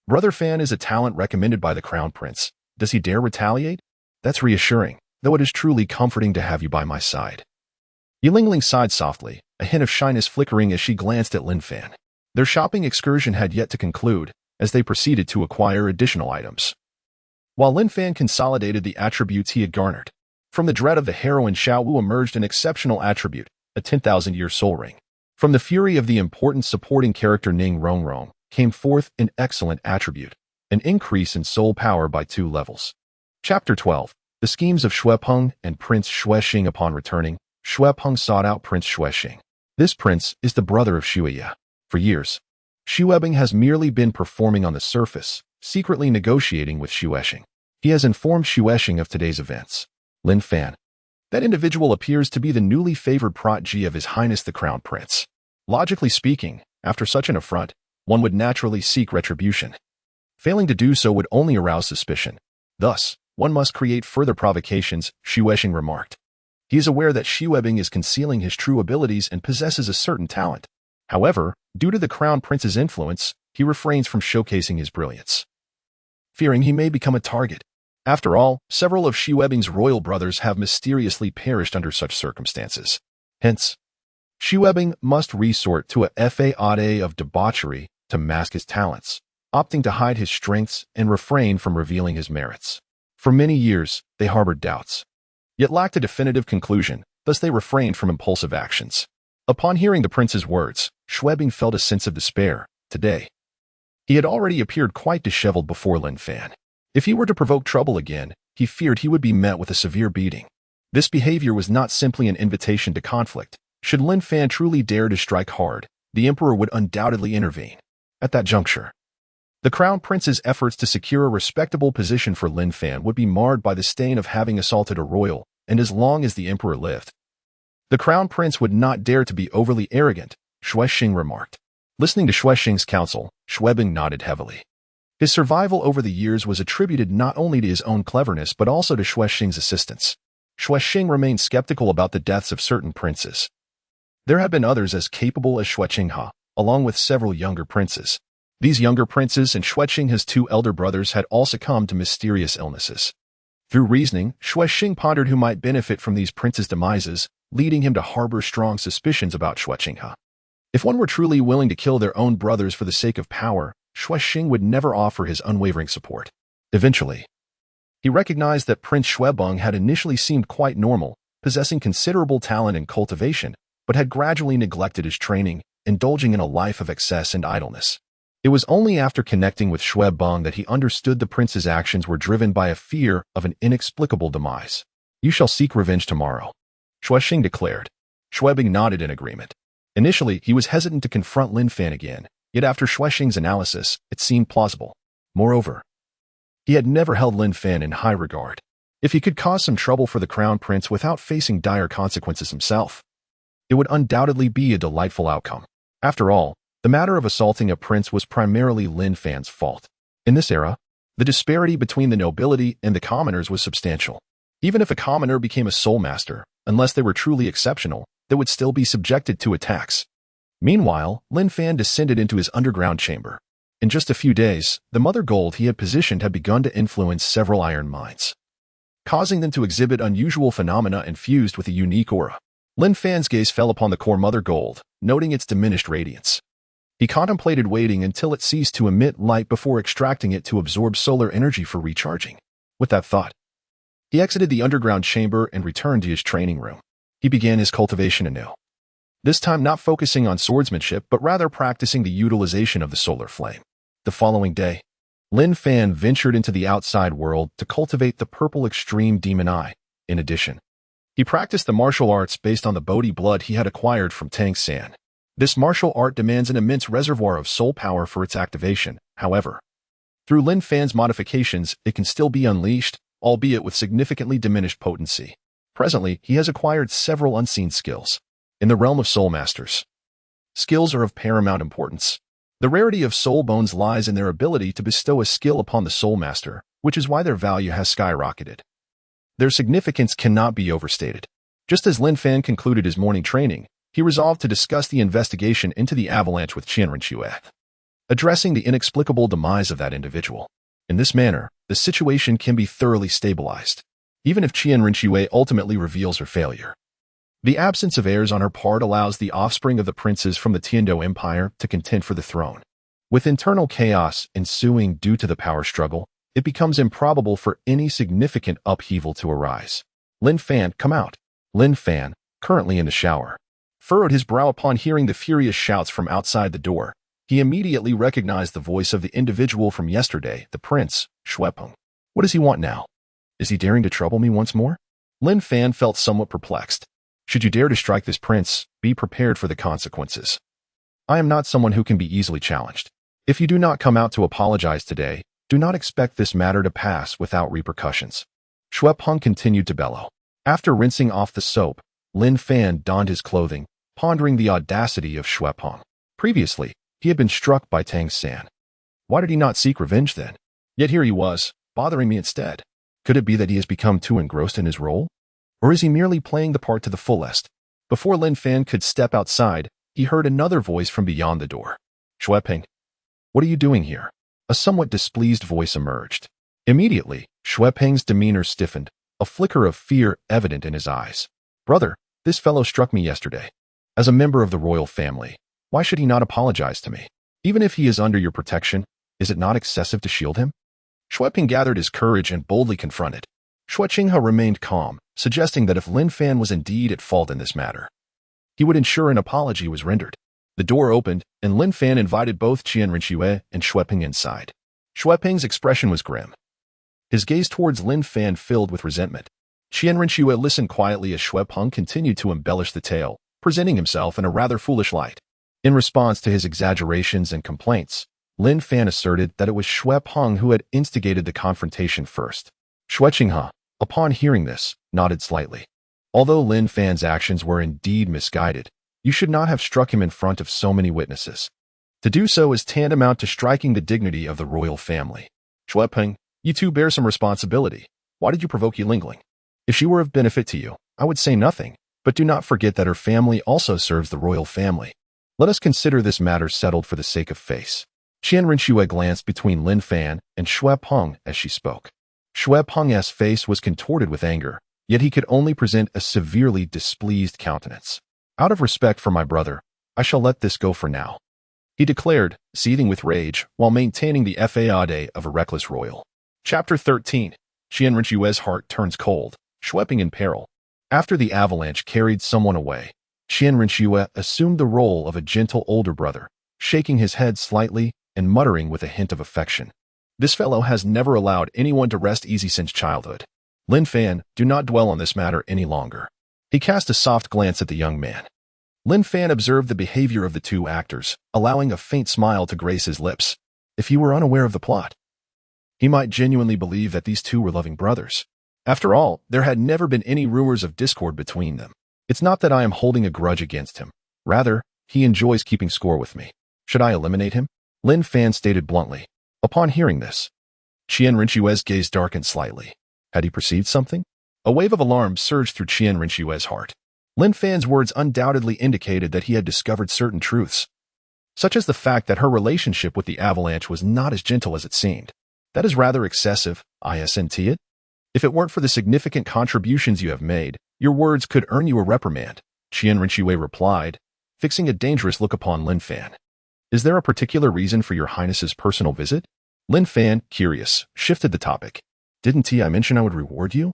Brother Fan is a talent recommended by the Crown Prince. Does he dare retaliate? That's reassuring, though it is truly comforting to have you by my side. Yi Lingling sighed softly, a hint of shyness flickering as she glanced at Lin Fan. Their shopping excursion had yet to conclude, as they proceeded to acquire additional items. While Lin Fan consolidated the attributes he had garnered, from the dread of the heroine Xiao Wu emerged an exceptional attribute, a 10,000-year soul ring. From the fury of the important supporting character Ning Rongrong came forth an excellent attribute, an increase in soul power by 2 levels. Chapter 12. The schemes of Xue Peng and Prince Xue Qinghe. Upon returning, Xue Peng sought out Prince Xue Qinghe. This prince is the brother of Xue. For years, Xue Peng has merely been performing on the surface, secretly negotiating with Xue Qinghe. He has informed Xue Qinghe of today's events. Lin Fan. That individual appears to be the newly favored protege of His Highness the Crown Prince. Logically speaking, after such an affront, one would naturally seek retribution. Failing to do so would only arouse suspicion. Thus, one must create further provocations, Xue Qinghe remarked. He is aware that Xue Peng is concealing his true abilities and possesses a certain talent. However, due to the Crown Prince's influence, he refrains from showcasing his brilliance, fearing he may become a target. After all, several of Xue Peng's royal brothers have mysteriously perished under such circumstances. Hence, Xue Peng must resort to a fade of debauchery to mask his talents, opting to hide his strengths and refrain from revealing his merits. For many years, they harbored doubts, yet lacked a definitive conclusion, thus they refrained from impulsive actions. Upon hearing the prince's words, Xue Peng felt a sense of despair. Today, he had already appeared quite disheveled before Lin Fan. If he were to provoke trouble again, he feared he would be met with a severe beating. This behavior was not simply an invitation to conflict. Should Lin Fan truly dare to strike hard, the emperor would undoubtedly intervene. At that juncture, the Crown Prince's efforts to secure a respectable position for Lin Fan would be marred by the stain of having assaulted a royal, and as long as the emperor lived, the Crown Prince would not dare to be overly arrogant, Xue Qinghe remarked. Listening to Xue Qinghe's counsel, Xue Peng nodded heavily. His survival over the years was attributed not only to his own cleverness but also to Xue Qinghe's assistance. Xue Qinghe remained skeptical about the deaths of certain princes. There had been others as capable as Xue Qinghe, along with several younger princes. These younger princes and Xue Qinghe's 2 elder brothers had all succumbed to mysterious illnesses. Through reasoning, Xue Qinghe pondered who might benefit from these princes' demises, leading him to harbor strong suspicions about Xue Qinghe. If one were truly willing to kill their own brothers for the sake of power, Xue Qinghe would never offer his unwavering support. Eventually, he recognized that Prince Xuebeng had initially seemed quite normal, possessing considerable talent and cultivation, but had gradually neglected his training, indulging in a life of excess and idleness. It was only after connecting with Xuebeng that he understood the prince's actions were driven by a fear of an inexplicable demise. "You shall seek revenge tomorrow," Xue Qinghe declared. Xuebeng nodded in agreement. Initially, he was hesitant to confront Lin Fan again, yet after Xue Qinghe's analysis, it seemed plausible. Moreover, he had never held Lin Fan in high regard. If he could cause some trouble for the crown prince without facing dire consequences himself, it would undoubtedly be a delightful outcome. After all, the matter of assaulting a prince was primarily Lin Fan's fault. In this era, the disparity between the nobility and the commoners was substantial. Even if a commoner became a soul master, unless they were truly exceptional, they would still be subjected to attacks. Meanwhile, Lin Fan descended into his underground chamber. In just a few days, the mother gold he had positioned had begun to influence several iron mines, causing them to exhibit unusual phenomena infused with a unique aura. Lin Fan's gaze fell upon the core mother gold, noting its diminished radiance. He contemplated waiting until it ceased to emit light before extracting it to absorb solar energy for recharging. With that thought, he exited the underground chamber and returned to his training room. He began his cultivation anew, this time not focusing on swordsmanship but rather practicing the utilization of the solar flame. The following day, Lin Fan ventured into the outside world to cultivate the purple extreme demon eye. In addition, he practiced the martial arts based on the Bodhi blood he had acquired from Tang San. This martial art demands an immense reservoir of soul power for its activation. However, through Lin Fan's modifications, it can still be unleashed, albeit with significantly diminished potency. Presently, he has acquired several unseen skills. In the realm of soul masters, skills are of paramount importance. The rarity of soul bones lies in their ability to bestow a skill upon the soul master, which is why their value has skyrocketed. Their significance cannot be overstated. Just as Lin Fan concluded his morning training, he resolved to discuss the investigation into the avalanche with Qian Renxue, addressing the inexplicable demise of that individual. In this manner, the situation can be thoroughly stabilized, even if Qian Renxue ultimately reveals her failure. The absence of heirs on her part allows the offspring of the princes from the Tiandou Empire to contend for the throne. With internal chaos ensuing due to the power struggle, it becomes improbable for any significant upheaval to arise. Lin Fan, come out. Lin Fan, currently in the shower, furrowed his brow upon hearing the furious shouts from outside the door. He immediately recognized the voice of the individual from yesterday, the prince, Xuebeng. What does he want now? Is he daring to trouble me once more? Lin Fan felt somewhat perplexed. Should you dare to strike this prince, be prepared for the consequences. I am not someone who can be easily challenged. If you do not come out to apologize today, do not expect this matter to pass without repercussions. Xuebeng continued to bellow. After rinsing off the soap, Lin Fan donned his clothing, pondering the audacity of Xuebeng. Previously, he had been struck by Tang San. Why did he not seek revenge then? Yet here he was, bothering me instead. Could it be that he has become too engrossed in his role? Or is he merely playing the part to the fullest? Before Lin Fan could step outside, he heard another voice from beyond the door. Xuebeng, what are you doing here? A somewhat displeased voice emerged. Immediately, Xuebeng's demeanor stiffened, a flicker of fear evident in his eyes. Brother, this fellow struck me yesterday. As a member of the royal family, why should he not apologize to me? Even if he is under your protection, is it not excessive to shield him? Xuebeng gathered his courage and boldly confronted. Xue Qinghe remained calm, suggesting that if Lin Fan was indeed at fault in this matter, he would ensure an apology was rendered. The door opened, and Lin Fan invited both Qian Renxue and Xuebeng inside. Xuebeng's expression was grim, his gaze towards Lin Fan filled with resentment. Qian Renxue listened quietly as Xuebeng continued to embellish the tale, presenting himself in a rather foolish light. In response to his exaggerations and complaints, Lin Fan asserted that it was Xuebeng who had instigated the confrontation first. Xue Qinghe, upon hearing this, nodded slightly. Although Lin Fan's actions were indeed misguided, you should not have struck him in front of so many witnesses. To do so is tantamount to striking the dignity of the royal family. Xuebeng, you two bear some responsibility. Why did you provoke Yilingling? If she were of benefit to you, I would say nothing, but do not forget that her family also serves the royal family. Let us consider this matter settled for the sake of face. Qian Renxue glanced between Lin Fan and Xuebeng as she spoke. Xue Qinghe's face was contorted with anger, yet he could only present a severely displeased countenance. Out of respect for my brother, I shall let this go for now, he declared, seething with rage while maintaining the faade of a reckless royal. Chapter 13. Qian Renxue's heart turns cold, Xue in peril. After the avalanche carried someone away, Qian Renxue assumed the role of a gentle older brother, shaking his head slightly and muttering with a hint of affection. This fellow has never allowed anyone to rest easy since childhood. Lin Fan, do not dwell on this matter any longer. He cast a soft glance at the young man. Lin Fan observed the behavior of the two actors, allowing a faint smile to grace his lips. If he were unaware of the plot, he might genuinely believe that these two were loving brothers. After all, there had never been any rumors of discord between them. It's not that I am holding a grudge against him. Rather, he enjoys keeping score with me. Should I eliminate him? Lin Fan stated bluntly. Upon hearing this, Qian Renxue's gaze darkened slightly. Had he perceived something? A wave of alarm surged through Qian Renxue's heart. Lin Fan's words undoubtedly indicated that he had discovered certain truths, such as the fact that her relationship with the avalanche was not as gentle as it seemed. That is rather excessive, isn't it? If it weren't for the significant contributions you have made, your words could earn you a reprimand, Qian Renxue replied, fixing a dangerous look upon Lin Fan. Is there a particular reason for your highness's personal visit? Lin Fan, curious, shifted the topic. Didn't I mention I would reward you?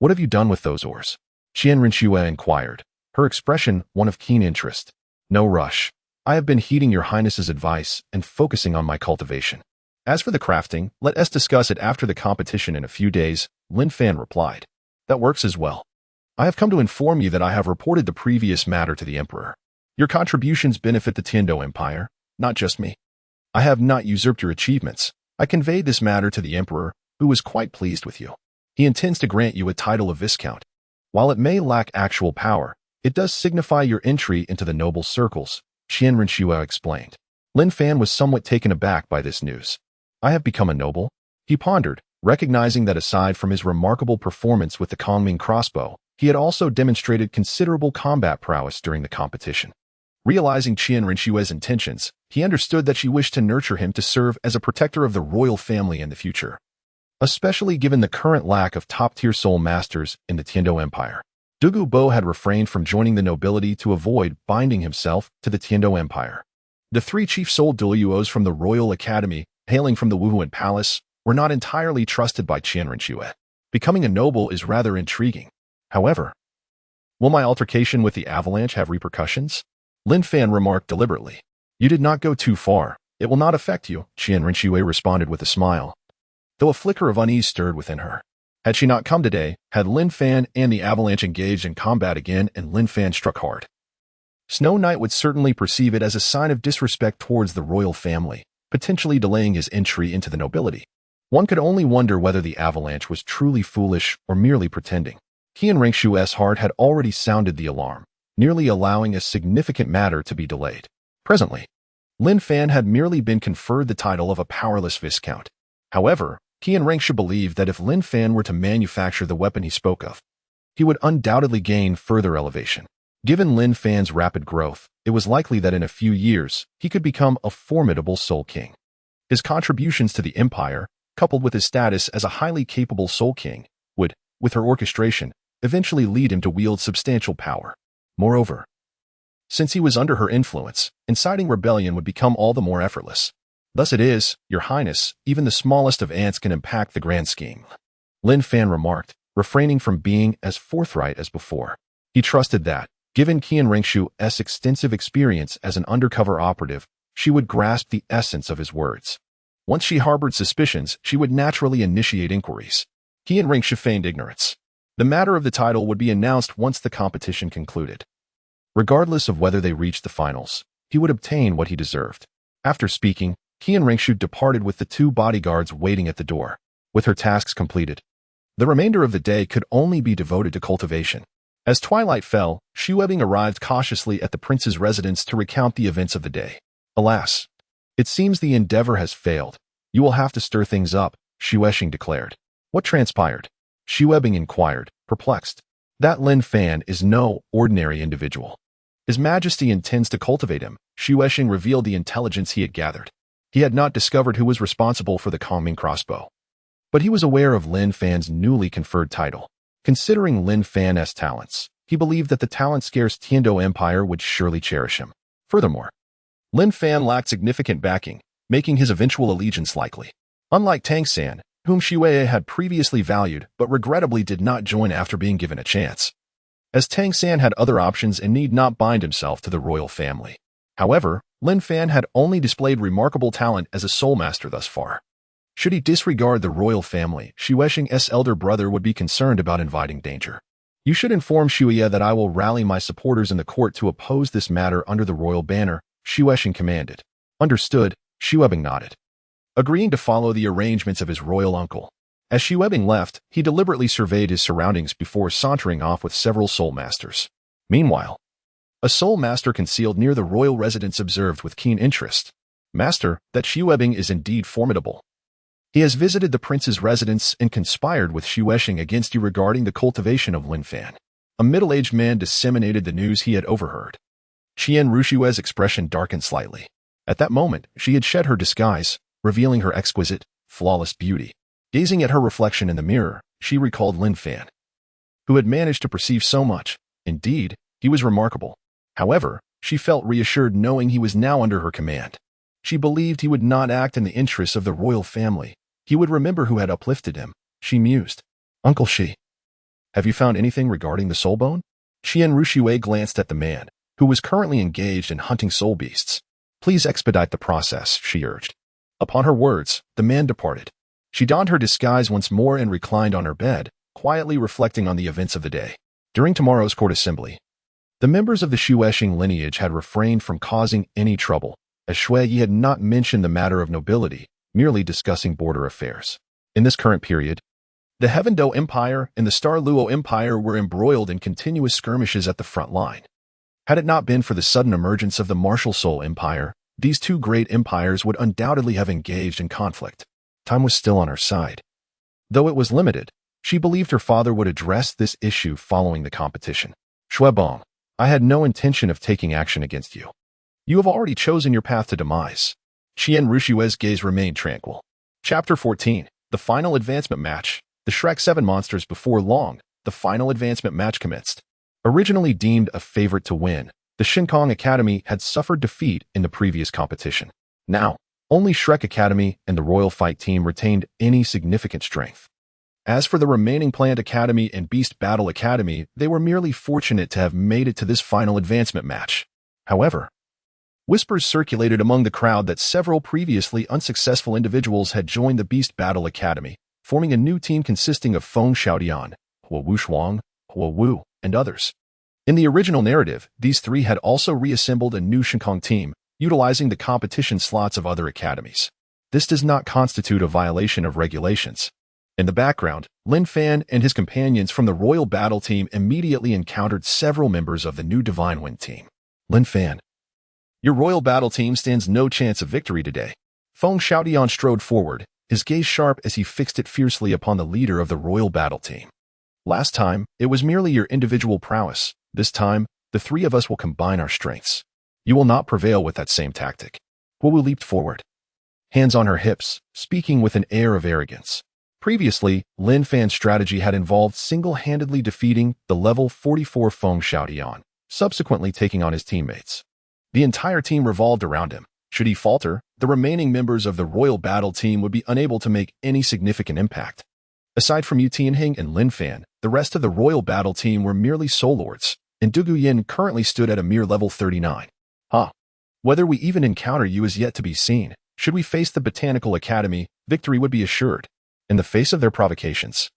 What have you done with those ores? Qian Renxue inquired, her expression one of keen interest. No rush. I have been heeding your highness's advice and focusing on my cultivation. As for the crafting, let us discuss it after the competition in a few days, Lin Fan replied. That works as well. I have come to inform you that I have reported the previous matter to the emperor. Your contributions benefit the Tiandou Empire, not just me. I have not usurped your achievements. I conveyed this matter to the emperor, who was quite pleased with you. He intends to grant you a title of viscount. While it may lack actual power, it does signify your entry into the noble circles, Qian Renxue explained. Lin Fan was somewhat taken aback by this news. I have become a noble? He pondered, recognizing that aside from his remarkable performance with the Kongming crossbow, he had also demonstrated considerable combat prowess during the competition. Realizing Qian Renxue's intentions, he understood that she wished to nurture him to serve as a protector of the royal family in the future, especially given the current lack of top-tier soul masters in the Tiandou Empire. Douluo Bo had refrained from joining the nobility to avoid binding himself to the Tiandou Empire. The three chief soul Douluos from the Royal Academy, hailing from the Wuhuan Palace, were not entirely trusted by Qian Renxue. Becoming a noble is rather intriguing. However, will my altercation with the avalanche have repercussions? Lin Fan remarked deliberately. You did not go too far. It will not affect you, Qian Renxue responded with a smile, though a flicker of unease stirred within her. Had she not come today, had Lin Fan and the avalanche engaged in combat again and Lin Fan struck hard, Snow Knight would certainly perceive it as a sign of disrespect towards the royal family, potentially delaying his entry into the nobility. One could only wonder whether the avalanche was truly foolish or merely pretending. Qian Renxue's heart had already sounded the alarm, nearly allowing a significant matter to be delayed. Presently, Lin Fan had merely been conferred the title of a powerless viscount. However, Qian Renxue believed that if Lin Fan were to manufacture the weapon he spoke of, he would undoubtedly gain further elevation. Given Lin Fan's rapid growth, it was likely that in a few years, he could become a formidable Soul King. His contributions to the empire, coupled with his status as a highly capable Soul King, would, with her orchestration, eventually lead him to wield substantial power. Moreover, since he was under her influence, inciting rebellion would become all the more effortless. Thus it is, Your Highness, even the smallest of ants can impact the grand scheme, Lin Fan remarked, refraining from being as forthright as before. He trusted that, given Qian Renxue's extensive experience as an undercover operative, she would grasp the essence of his words. Once she harbored suspicions, she would naturally initiate inquiries. Qian Renxue feigned ignorance. The matter of the title would be announced once the competition concluded. Regardless of whether they reached the finals, he would obtain what he deserved. After speaking, Qian Renxue departed with the two bodyguards waiting at the door. With her tasks completed, the remainder of the day could only be devoted to cultivation. As twilight fell, Xue arrived cautiously at the prince's residence to recount the events of the day. Alas, it seems the endeavor has failed. You will have to stir things up, Xue Qinghe declared. What transpired? Xue inquired, perplexed. That Lin Fan is no ordinary individual. His Majesty intends to cultivate him, Xue Qinghe revealed the intelligence he had gathered. He had not discovered who was responsible for the Kongming crossbow. But he was aware of Lin Fan's newly conferred title. Considering Lin Fan's talents, he believed that the talent-scarce Tiandou Empire would surely cherish him. Furthermore, Lin Fan lacked significant backing, making his eventual allegiance likely. Unlike Tang San, whom Xue had previously valued but regrettably did not join after being given a chance, as Tang San had other options and need not bind himself to the royal family. However, Lin Fan had only displayed remarkable talent as a soul master thus far. Should he disregard the royal family, Xue Qinghe's elder brother would be concerned about inviting danger. You should inform Xue that I will rally my supporters in the court to oppose this matter under the royal banner, Xue Qinghe commanded. Understood, Xue Bing nodded, agreeing to follow the arrangements of his royal uncle. As Xue Bing left, he deliberately surveyed his surroundings before sauntering off with several soul masters. Meanwhile, a soul master concealed near the royal residence observed with keen interest. Master, that Xue Bing is indeed formidable. He has visited the prince's residence and conspired with Xue Qinghe against you regarding the cultivation of Lin Fan. A middle-aged man disseminated the news he had overheard. Qian Renxue's expression darkened slightly. At that moment, she had shed her disguise, revealing her exquisite, flawless beauty. Gazing at her reflection in the mirror, she recalled Lin Fan, who had managed to perceive so much. Indeed, he was remarkable. However, she felt reassured knowing he was now under her command. She believed he would not act in the interests of the royal family. He would remember who had uplifted him, she mused. Uncle Shi, have you found anything regarding the soul bone? Qian Renxue glanced at the man, who was currently engaged in hunting soul beasts. Please expedite the process, she urged. Upon her words, the man departed. She donned her disguise once more and reclined on her bed, quietly reflecting on the events of the day. During tomorrow's court assembly, the members of the Xue Qinghe lineage had refrained from causing any trouble, as Xue Yi had not mentioned the matter of nobility, merely discussing border affairs. In this current period, the Heaven Dou Empire and the Star Luo Empire were embroiled in continuous skirmishes at the front line. Had it not been for the sudden emergence of the Martial Soul Empire, these two great empires would undoubtedly have engaged in conflict. Time was still on her side. Though it was limited, she believed her father would address this issue following the competition. Xue Bong, I had no intention of taking action against you. You have already chosen your path to demise. Qian Renxue's gaze remained tranquil. Chapter 14. The Final Advancement Match. The Shrek 7 monsters. Before long, the final advancement match commenced. Originally deemed a favorite to win, the Shrek Academy had suffered defeat in the previous competition. Now, only Shrek Academy and the Royal Fight Team retained any significant strength. As for the remaining Plant Academy and Beast Battle Academy, they were merely fortunate to have made it to this final advancement match. However, whispers circulated among the crowd that several previously unsuccessful individuals had joined the Beast Battle Academy, forming a new team consisting of Feng Xiaodian, Hua Wushuang, Hua Wu, and others. In the original narrative, these three had also reassembled a new Shrek team, utilizing the competition slots of other academies. This does not constitute a violation of regulations. In the background, Lin Fan and his companions from the Royal Battle Team immediately encountered several members of the new Divine Wind Team. Lin Fan, your Royal Battle Team stands no chance of victory today. Feng Xiaodian strode forward, his gaze sharp as he fixed it fiercely upon the leader of the Royal Battle Team. Last time, it was merely your individual prowess. This time, the three of us will combine our strengths. You will not prevail with that same tactic. Wu leaped forward, hands on her hips, speaking with an air of arrogance. Previously, Lin Fan's strategy had involved single-handedly defeating the level 44 Feng Xiaodian, subsequently taking on his teammates. The entire team revolved around him. Should he falter, the remaining members of the Royal Battle Team would be unable to make any significant impact. Aside from Xue Qinghe and Lin Fan, the rest of the Royal Battle Team were merely Soul Lords, and Du Guyan currently stood at a mere level 39. Whether we even encounter you is yet to be seen. Should we face the Botanical Academy, victory would be assured. In the face of their provocations,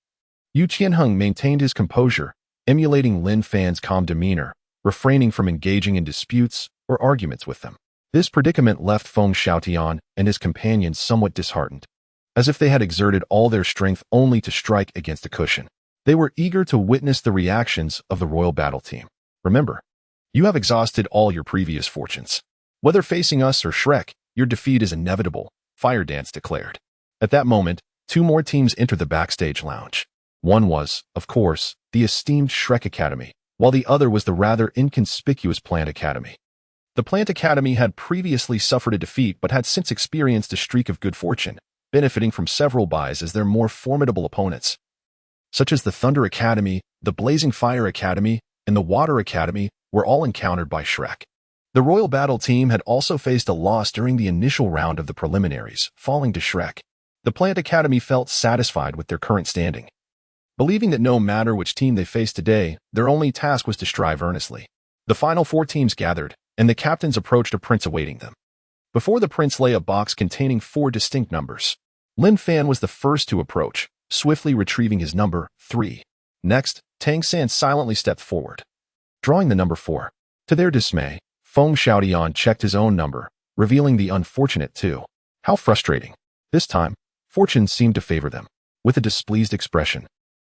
Xue Qinghe maintained his composure, emulating Lin Fan's calm demeanor, refraining from engaging in disputes or arguments with them. This predicament left Feng Xiaodian and his companions somewhat disheartened, as if they had exerted all their strength only to strike against a cushion. They were eager to witness the reactions of the Royal Battle Team. Remember, you have exhausted all your previous fortunes. Whether facing us or Shrek, your defeat is inevitable, Fire Dance declared. At that moment, two more teams entered the backstage lounge. One was, of course, the esteemed Shrek Academy, while the other was the rather inconspicuous Plant Academy. The Plant Academy had previously suffered a defeat but had since experienced a streak of good fortune. benefiting from several buys as their more formidable opponents, such as the Thunder Academy, the Blazing Fire Academy, and the Water Academy, were all encountered by Shrek. The Royal Battle team had also faced a loss during the initial round of the preliminaries, falling to Shrek. The Plant Academy felt satisfied with their current standing, believing that no matter which team they faced today, their only task was to strive earnestly. The final 4 teams gathered, and the captains approached a prince awaiting them. Before the prince lay a box containing 4 distinct numbers. Lin Fan was the first to approach, swiftly retrieving his number, 3. Next, Tang San silently stepped forward, drawing the number 4. To their dismay, Feng Xiaotian checked his own number, revealing the unfortunate 2. How frustrating. This time, fortune seemed to favor them. With a displeased expression,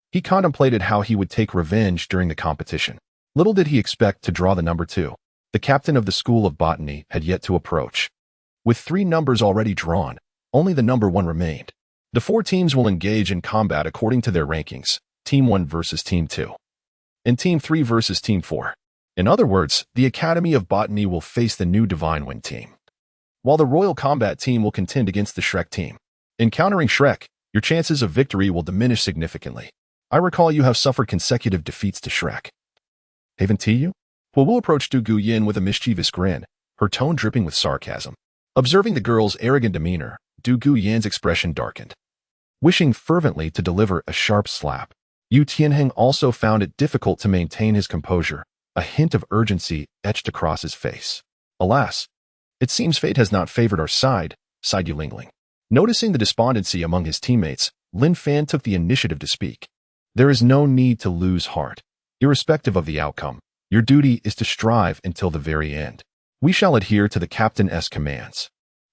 he contemplated how he would take revenge during the competition. Little did he expect to draw the number 2. The captain of the School of Botany had yet to approach. With 3 numbers already drawn, only the number 1 remained. The 4 teams will engage in combat according to their rankings, Team 1 versus Team 2, and Team 3 versus Team 4. In other words, the Academy of Botany will face the new Divine Wind team, while the Royal Combat team will contend against the Shrek team. Encountering Shrek, your chances of victory will diminish significantly. I recall you have suffered consecutive defeats to Shrek. Haven't you? Wu approached Du Guyan with a mischievous grin, her tone dripping with sarcasm. Observing the girl's arrogant demeanor, Du Guyan's expression darkened. Wishing fervently to deliver a sharp slap, Xue Qinghe also found it difficult to maintain his composure. A hint of urgency etched across his face. Alas, it seems fate has not favored our side, sighed Yulingling. Noticing the despondency among his teammates, Lin Fan took the initiative to speak. There is no need to lose heart. Irrespective of the outcome, your duty is to strive until the very end. We shall adhere to the captain's commands.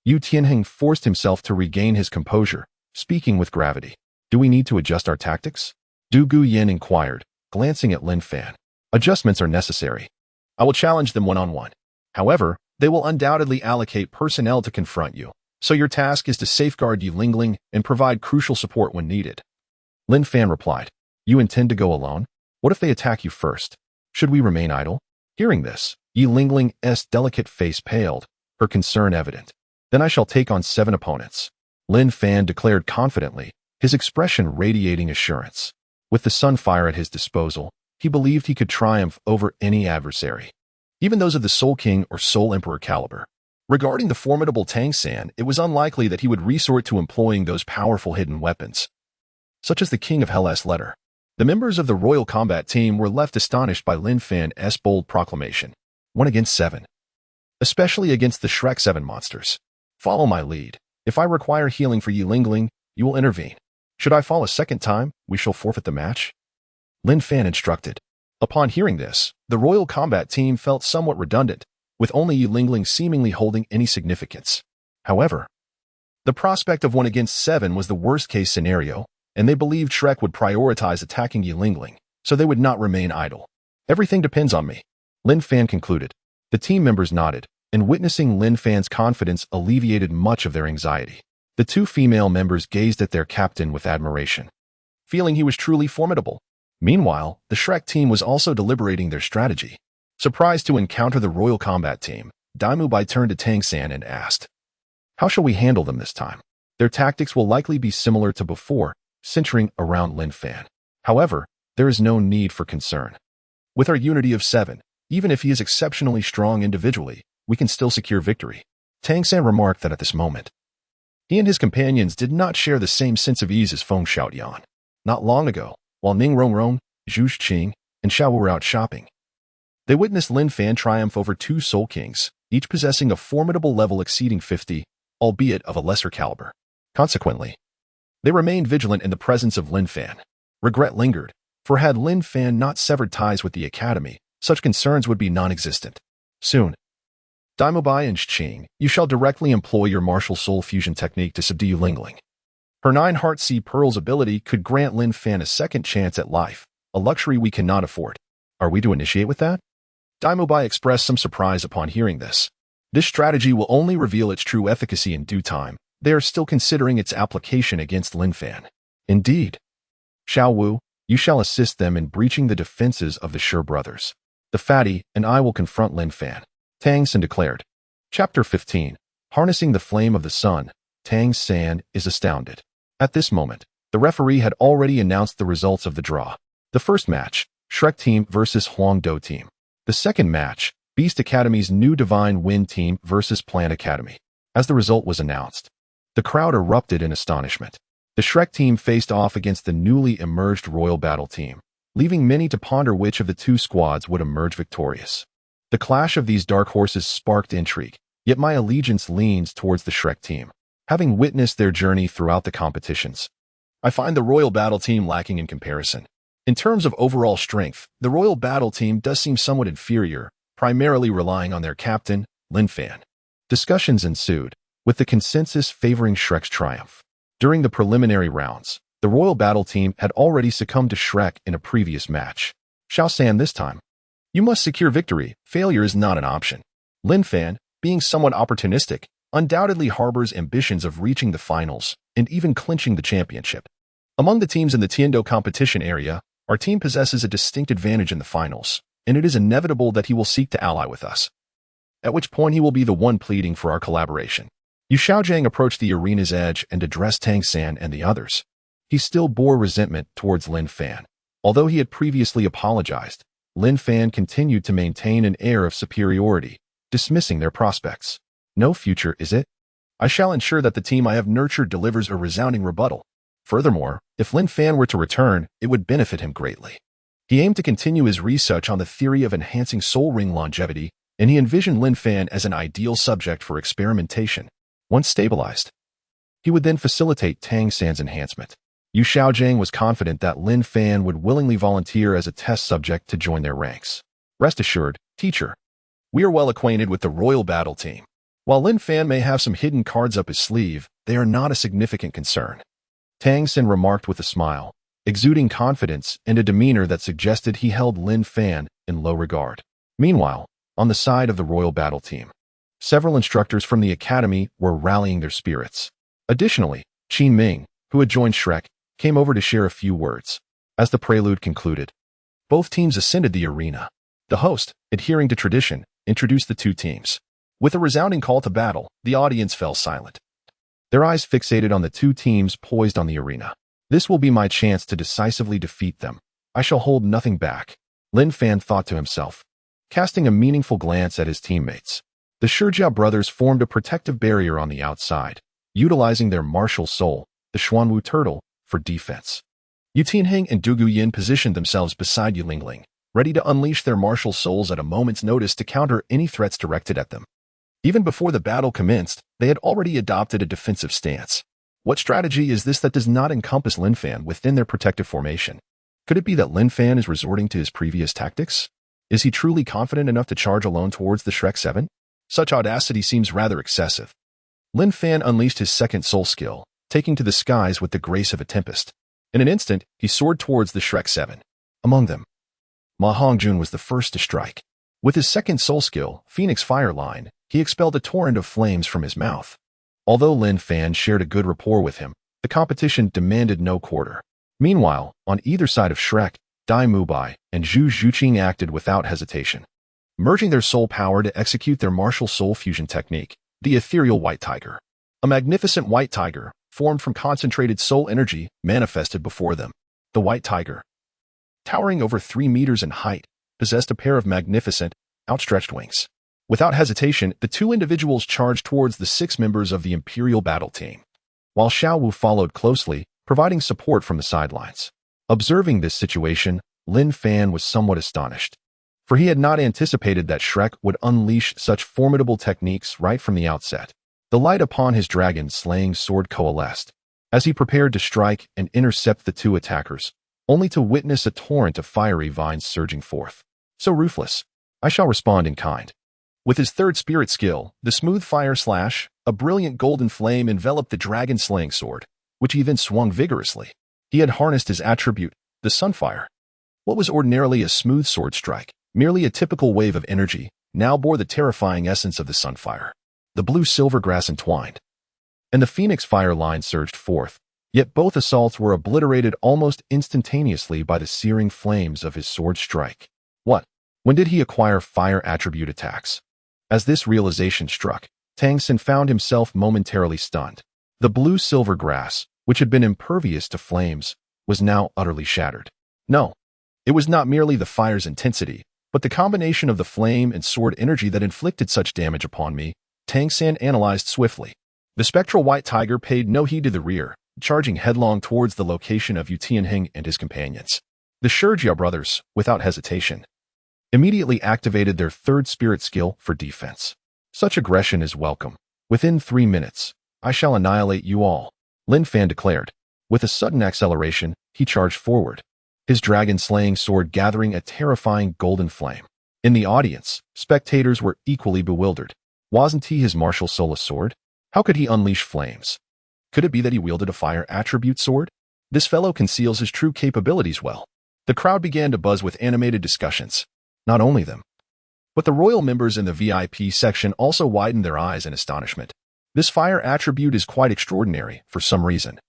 Xue Qinghe forced himself to regain his composure, speaking with gravity. Do we need to adjust our tactics? Du Guyan inquired, glancing at Lin Fan. Adjustments are necessary. I will challenge them one-on-one. However, they will undoubtedly allocate personnel to confront you, so your task is to safeguard Yulingling and provide crucial support when needed. Lin Fan replied, You intend to go alone? What if they attack you first? Should we remain idle? Hearing this, Yulingling's delicate face paled, her concern evident. Then I shall take on 7 opponents. Lin Fan declared confidently, his expression radiating assurance. With the Sunfire at his disposal, he believed he could triumph over any adversary, even those of the Soul King or Soul Emperor caliber. Regarding the formidable Tang San, it was unlikely that he would resort to employing those powerful hidden weapons, such as the King of Hell's Letter. The members of the Royal Combat team were left astonished by Lin Fan's bold proclamation. 1 against 7. Especially against the Shrek 7 monsters. Follow my lead. If I require healing for Yulingling, you will intervene. Should I fall a second time, we shall forfeit the match. Lin Fan instructed. Upon hearing this, the Royal Combat team felt somewhat redundant, with only Yulingling seemingly holding any significance. However, the prospect of 1 against 7 was the worst-case scenario, and they believed Shrek would prioritize attacking Yulingling, so they would not remain idle. Everything depends on me, Lin Fan concluded. The team members nodded, and witnessing Lin Fan's confidence alleviated much of their anxiety. The 2 female members gazed at their captain with admiration, feeling he was truly formidable. Meanwhile, the Shrek team was also deliberating their strategy. Surprised to encounter the Royal Combat team, By turned to Tang San and asked, How shall we handle them this time? Their tactics will likely be similar to before, centering around Lin Fan. However, there is no need for concern. With our unity of 7, even if he is exceptionally strong individually, we can still secure victory. Tang San remarked that at this moment, he and his companions did not share the same sense of ease as Feng Xiaotian. Not long ago, while Ning Rongrong, Xue Qinghe, and Xiao were out shopping, they witnessed Lin Fan triumph over 2 Soul Kings, each possessing a formidable level exceeding 50, albeit of a lesser caliber. Consequently, they remained vigilant in the presence of Lin Fan. Regret lingered, for had Lin Fan not severed ties with the Academy, such concerns would be non-existent. Soon, By and Xue, you shall directly employ your martial soul fusion technique to subdue Yulingling. Her 9 Heart Sea Pearls ability could grant Lin Fan a second chance at life, a luxury we cannot afford. Are we to initiate with that? By expressed some surprise upon hearing this. This strategy will only reveal its true efficacy in due time. They are still considering its application against Lin Fan. Indeed. Xiao Wu, you shall assist them in breaching the defenses of the Sher brothers. The fatty and I will confront Lin Fan, Tang San declared. Chapter 15. Harnessing the Flame of the Sun. Tang San is astounded. At this moment, the referee had already announced the results of the draw. The first match, Shrek Team versus Huang Dou Team. The second match, Beast Academy's new Divine Wind Team versus Plant Academy. As the result was announced, the crowd erupted in astonishment. The Shrek Team faced off against the newly emerged Royal Battle Team, leaving many to ponder which of the two squads would emerge victorious. The clash of these dark horses sparked intrigue, yet my allegiance leans towards the Shrek Team, having witnessed their journey throughout the competitions. I find the Royal Battle Team lacking in comparison. In terms of overall strength, the Royal Battle Team does seem somewhat inferior, primarily relying on their captain, Lin Fan. Discussions ensued, with the consensus favoring Shrek's triumph. During the preliminary rounds, the Royal Battle Team had already succumbed to Shrek in a previous match. Xiao San this time. You must secure victory. Failure is not an option. Lin Fan, being somewhat opportunistic, undoubtedly harbors ambitions of reaching the finals and even clinching the championship. Among the teams in the Tiando competition area, our team possesses a distinct advantage in the finals, and it is inevitable that he will seek to ally with us. At which point he will be the one pleading for our collaboration. Yu Xiaojiang approached the arena's edge and addressed Tang San and the others. He still bore resentment towards Lin Fan. Although he had previously apologized, Lin Fan continued to maintain an air of superiority, dismissing their prospects. No future, is it? I shall ensure that the team I have nurtured delivers a resounding rebuttal. Furthermore, if Lin Fan were to return, it would benefit him greatly. He aimed to continue his research on the theory of enhancing soul ring longevity, and he envisioned Lin Fan as an ideal subject for experimentation. Once stabilized, he would then facilitate Tang San's enhancement. Yu Xiaojiang was confident that Lin Fan would willingly volunteer as a test subject to join their ranks. Rest assured, teacher, we are well acquainted with the Royal Battle Team. While Lin Fan may have some hidden cards up his sleeve, they are not a significant concern. Tang San remarked with a smile, exuding confidence and a demeanor that suggested he held Lin Fan in low regard. Meanwhile, on the side of the Royal Battle Team, several instructors from the academy were rallying their spirits. Additionally, Qin Ming, who had joined Shrek, came over to share a few words. As the prelude concluded, both teams ascended the arena. The host, adhering to tradition, introduced the two teams. With a resounding call to battle, the audience fell silent, their eyes fixated on the two teams poised on the arena. This will be my chance to decisively defeat them. I shall hold nothing back, Lin Fan thought to himself, casting a meaningful glance at his teammates. The Shijia brothers formed a protective barrier on the outside, utilizing their martial soul, the Xuanwu turtle, for defense. Yu Tianheng and Du Guyin positioned themselves beside Yu Lingling, ready to unleash their martial souls at a moment's notice to counter any threats directed at them. Even before the battle commenced, they had already adopted a defensive stance. What strategy is this that does not encompass Lin Fan within their protective formation? Could it be that Lin Fan is resorting to his previous tactics? Is he truly confident enough to charge alone towards the Shrek 7? Such audacity seems rather excessive. Lin Fan unleashed his second soul skill, taking to the skies with the grace of a tempest. In an instant, he soared towards the Shrek 7. Among them, Ma Hongjun was the first to strike. With his second soul skill, Phoenix Fire Line, he expelled a torrent of flames from his mouth. Although Lin Fan shared a good rapport with him, the competition demanded no quarter. Meanwhile, on either side of Shrek, By and Xue Qinghe acted without hesitation, merging their soul power to execute their martial soul fusion technique, the ethereal white tiger. A magnificent white tiger, formed from concentrated soul energy, manifested before them. The white tiger, towering over 3 meters in height, possessed a pair of magnificent, outstretched wings. Without hesitation, the two individuals charged towards the 6 members of the Imperial Battle Team, while Xiao Wu followed closely, providing support from the sidelines. Observing this situation, Lin Fan was somewhat astonished, for he had not anticipated that Shrek would unleash such formidable techniques right from the outset. The light upon his dragon-slaying sword coalesced, as he prepared to strike and intercept the two attackers, only to witness a torrent of fiery vines surging forth. So ruthless, I shall respond in kind. With his third spirit skill, the smooth fire slash, a brilliant golden flame enveloped the dragon-slaying sword, which he then swung vigorously. He had harnessed his attribute, the sunfire. What was ordinarily a smooth sword strike, merely a typical wave of energy, now bore the terrifying essence of the sunfire. The blue-silver grass entwined, and the Phoenix Fire Line surged forth, yet both assaults were obliterated almost instantaneously by the searing flames of his sword strike. What? When did he acquire fire attribute attacks? As this realization struck, Tang San found himself momentarily stunned. The blue-silver grass, which had been impervious to flames, was now utterly shattered. No, it was not merely the fire's intensity, but the combination of the flame and sword energy that inflicted such damage upon me. Tang San analyzed swiftly. The spectral white tiger paid no heed to the rear, charging headlong towards the location of Xue Qinghe and his companions. The Shijia brothers, without hesitation, immediately activated their third spirit skill for defense. Such aggression is welcome. Within 3 minutes, I shall annihilate you all, Lin Fan declared. With a sudden acceleration, he charged forward, his dragon-slaying sword gathering a terrifying golden flame. In the audience, spectators were equally bewildered. Wasn't he his martial soulless sword? How could he unleash flames? Could it be that he wielded a fire attribute sword? This fellow conceals his true capabilities well. The crowd began to buzz with animated discussions. Not only them, but the royal members in the VIP section also widened their eyes in astonishment. This fire attribute is quite extraordinary for some reason.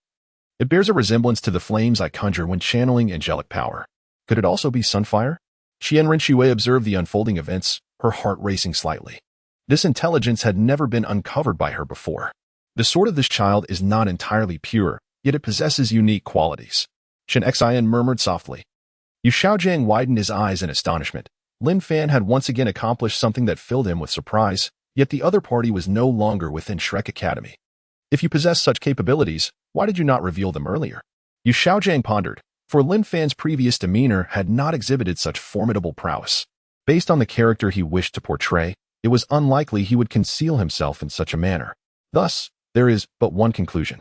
It bears a resemblance to the flames I conjure when channeling angelic power. Could it also be sunfire? Qian Renxue observed the unfolding events, her heart racing slightly. This intelligence had never been uncovered by her before. The sword of this child is not entirely pure, yet it possesses unique qualities. Xue murmured softly. Yu Xiaojiang widened his eyes in astonishment. Lin Fan had once again accomplished something that filled him with surprise, yet the other party was no longer within Shrek Academy. If you possess such capabilities, why did you not reveal them earlier? Yu Xiaojiang pondered, for Lin Fan's previous demeanor had not exhibited such formidable prowess. Based on the character he wished to portray, it was unlikely he would conceal himself in such a manner. Thus, there is but one conclusion.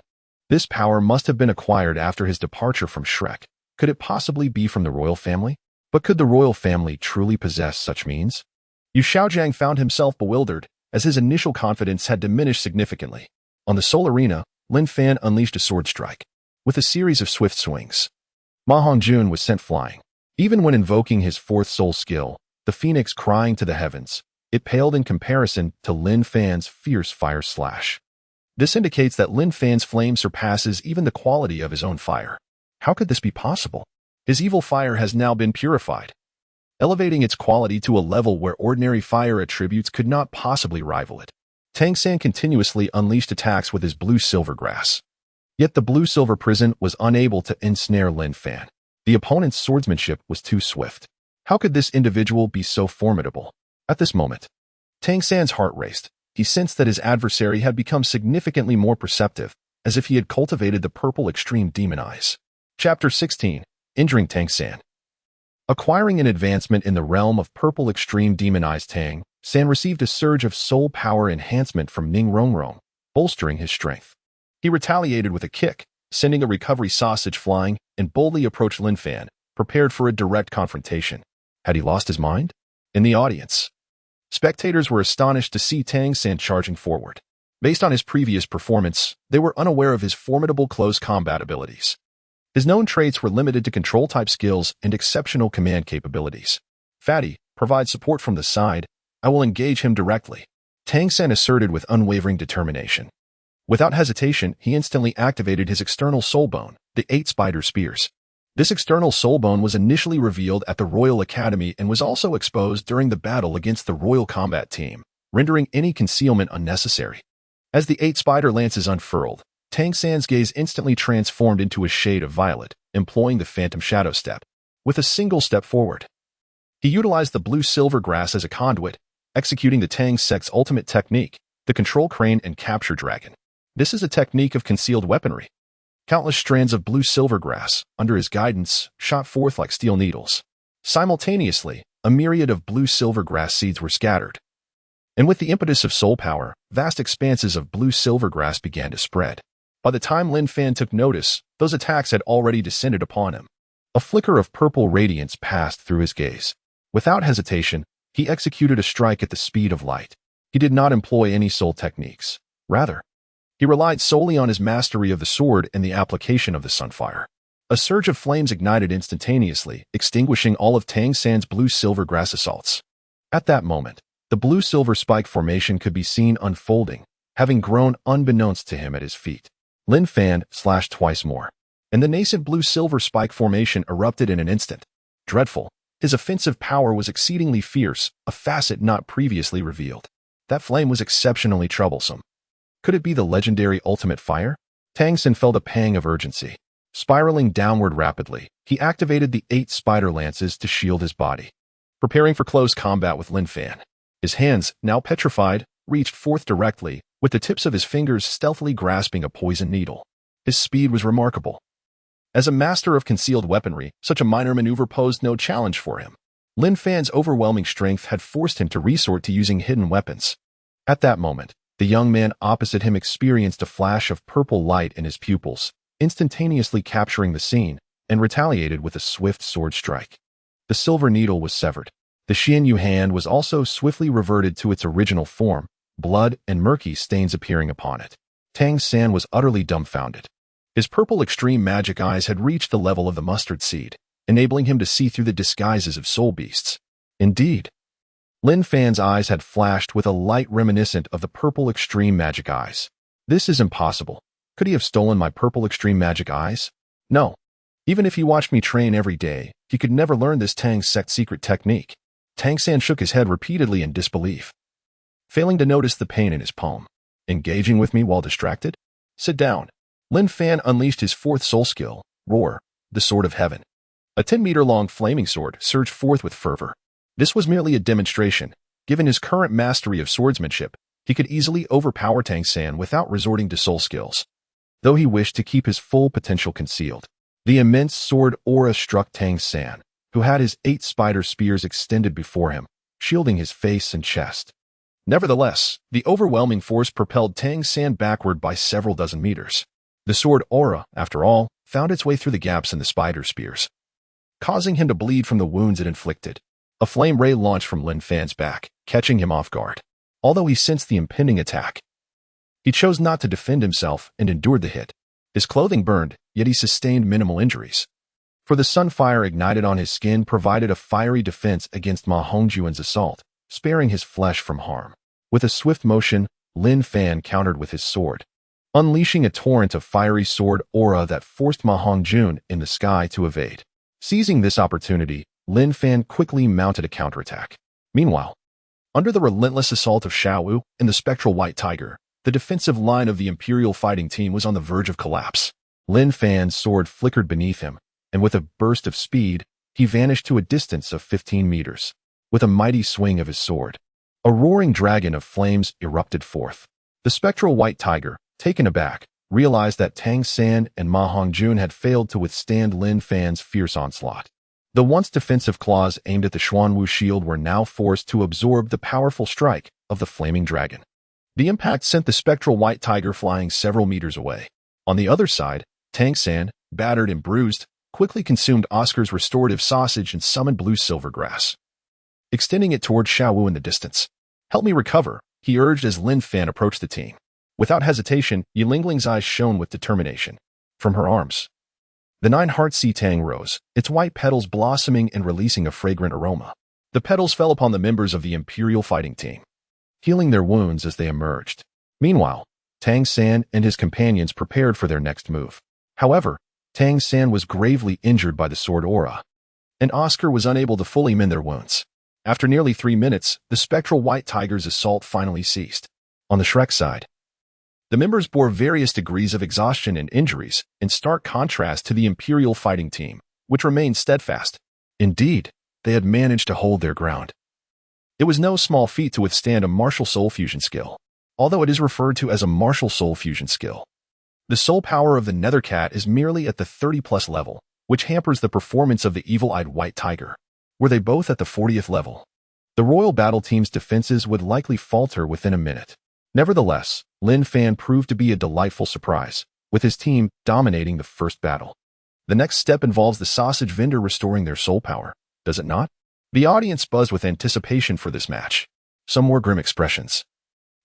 This power must have been acquired after his departure from Shrek. Could it possibly be from the royal family? But could the royal family truly possess such means? Yu Xiaojiang found himself bewildered, as his initial confidence had diminished significantly. On the Soul Arena, Lin Fan unleashed a sword strike. With a series of swift swings, Ma Hongjun was sent flying. Even when invoking his fourth soul skill, the phoenix crying to the heavens, it paled in comparison to Lin Fan's fierce fire slash. This indicates that Lin Fan's flame surpasses even the quality of his own fire. How could this be possible? His evil fire has now been purified, elevating its quality to a level where ordinary fire attributes could not possibly rival it. Tang San continuously unleashed attacks with his blue-silver grass. Yet the blue-silver prison was unable to ensnare Lin Fan. The opponent's swordsmanship was too swift. How could this individual be so formidable? At this moment, Tang San's heart raced. He sensed that his adversary had become significantly more perceptive, as if he had cultivated the purple extreme demon eyes. Chapter 16. Injuring Tang San. Acquiring an advancement in the realm of purple extreme demon eyes, Tang San received a surge of soul power enhancement from Ning Rongrong, bolstering his strength. He retaliated with a kick, sending a recovery sausage flying, and boldly approached Lin Fan, prepared for a direct confrontation. Had he lost his mind? In the audience, spectators were astonished to see Tang San charging forward. Based on his previous performance, they were unaware of his formidable close combat abilities. His known traits were limited to control-type skills and exceptional command capabilities. Fatty, provide support from the side. I will engage him directly, Tang San asserted with unwavering determination. Without hesitation, he instantly activated his external soul bone, the 8 spider spears. This external soul bone was initially revealed at the Royal Academy and was also exposed during the battle against the Royal Combat Team, rendering any concealment unnecessary. As the 8 spider lances unfurled, Tang San's gaze instantly transformed into a shade of violet, employing the phantom shadow step. With a single step forward, he utilized the blue-silver grass as a conduit, executing the Tang Sect's ultimate technique, the control crane and capture dragon. This is a technique of concealed weaponry. Countless strands of blue-silver grass, under his guidance, shot forth like steel needles. Simultaneously, a myriad of blue-silver grass seeds were scattered. And with the impetus of soul power, vast expanses of blue-silver grass began to spread. By the time Lin Fan took notice, those attacks had already descended upon him. A flicker of purple radiance passed through his gaze. Without hesitation, he executed a strike at the speed of light. He did not employ any soul techniques. Rather, he relied solely on his mastery of the sword and the application of the sunfire. A surge of flames ignited instantaneously, extinguishing all of Tang San's blue-silver grass assaults. At that moment, the blue-silver spike formation could be seen unfolding, having grown unbeknownst to him at his feet. Lin Fan slashed twice more, and the nascent blue-silver spike formation erupted in an instant. Dreadful, his offensive power was exceedingly fierce, a facet not previously revealed. That flame was exceptionally troublesome. Could it be the legendary ultimate fire? Tang San felt a pang of urgency. Spiraling downward rapidly, he activated the 8 spider lances to shield his body. Preparing for close combat with Lin Fan. His hands, now petrified, reached forth directly, with the tips of his fingers stealthily grasping a poison needle. His speed was remarkable. As a master of concealed weaponry, such a minor maneuver posed no challenge for him. Lin Fan's overwhelming strength had forced him to resort to using hidden weapons. At that moment, the young man opposite him experienced a flash of purple light in his pupils, instantaneously capturing the scene, and retaliated with a swift sword strike. The silver needle was severed. The Xianyu hand was also swiftly reverted to its original form, blood and murky stains appearing upon it. Tang San was utterly dumbfounded. His purple extreme magic eyes had reached the level of the mustard seed, enabling him to see through the disguises of soul beasts. Indeed, Lin Fan's eyes had flashed with a light reminiscent of the purple extreme magic eyes. This is impossible. Could he have stolen my purple extreme magic eyes? No. Even if he watched me train every day, he could never learn this Tang sect secret technique. Tang San shook his head repeatedly in disbelief, failing to notice the pain in his palm. Engaging with me while distracted? Sit down. Lin Fan unleashed his 4th soul skill, Roar, the Sword of Heaven. A 10-meter-long flaming sword surged forth with fervor. This was merely a demonstration. Given his current mastery of swordsmanship, he could easily overpower Tang San without resorting to soul skills. Though he wished to keep his full potential concealed, the immense sword aura struck Tang San, who had his 8 spider spears extended before him, shielding his face and chest. Nevertheless, the overwhelming force propelled Tang San backward by several dozen meters. The sword aura, after all, found its way through the gaps in the spider spears, causing him to bleed from the wounds it inflicted. A flame ray launched from Lin Fan's back, catching him off guard. Although he sensed the impending attack, he chose not to defend himself and endured the hit. His clothing burned, yet he sustained minimal injuries. For the sunfire ignited on his skin provided a fiery defense against Ma Hongjuan's assault, sparing his flesh from harm. With a swift motion, Lin Fan countered with his sword, unleashing a torrent of fiery sword aura that forced Ma Hongjun in the sky to evade. Seizing this opportunity, Lin Fan quickly mounted a counterattack. Meanwhile, under the relentless assault of Xiaowu and the spectral white tiger, the defensive line of the Imperial fighting team was on the verge of collapse. Lin Fan's sword flickered beneath him, and with a burst of speed, he vanished to a distance of 15 meters. With a mighty swing of his sword, a roaring dragon of flames erupted forth. The spectral white tiger, taken aback, realized that Tang San and Ma Hongjun had failed to withstand Lin Fan's fierce onslaught. The once defensive claws aimed at the Xuanwu shield were now forced to absorb the powerful strike of the flaming dragon. The impact sent the spectral white tiger flying several meters away. On the other side, Tang San, battered and bruised, quickly consumed Oscar's restorative sausage and summoned blue silver grass, extending it toward Xiaowu in the distance. Help me recover, he urged as Lin Fan approached the team. Without hesitation, Yilingling's eyes shone with determination. From her arms, the 9-heart sea tang rose, its white petals blossoming and releasing a fragrant aroma. The petals fell upon the members of the Imperial fighting team, healing their wounds as they emerged. Meanwhile, Tang San and his companions prepared for their next move. However, Tang San was gravely injured by the sword aura, and Oscar was unable to fully mend their wounds. After nearly 3 minutes, the spectral white tiger's assault finally ceased. On the Shrek side, the members bore various degrees of exhaustion and injuries, in stark contrast to the Imperial fighting team, which remained steadfast. Indeed, they had managed to hold their ground. It was no small feat to withstand a martial soul fusion skill, although it is referred to as a martial soul fusion skill. The soul power of the Nethercat is merely at the 30+ level, which hampers the performance of the evil-eyed white tiger. Were they both at the 40th level, the royal battle team's defenses would likely falter within a minute. Nevertheless, Lin Fan proved to be a delightful surprise, with his team dominating the first battle. The next step involves the sausage vendor restoring their soul power, does it not? The audience buzzed with anticipation for this match. Some more grim expressions.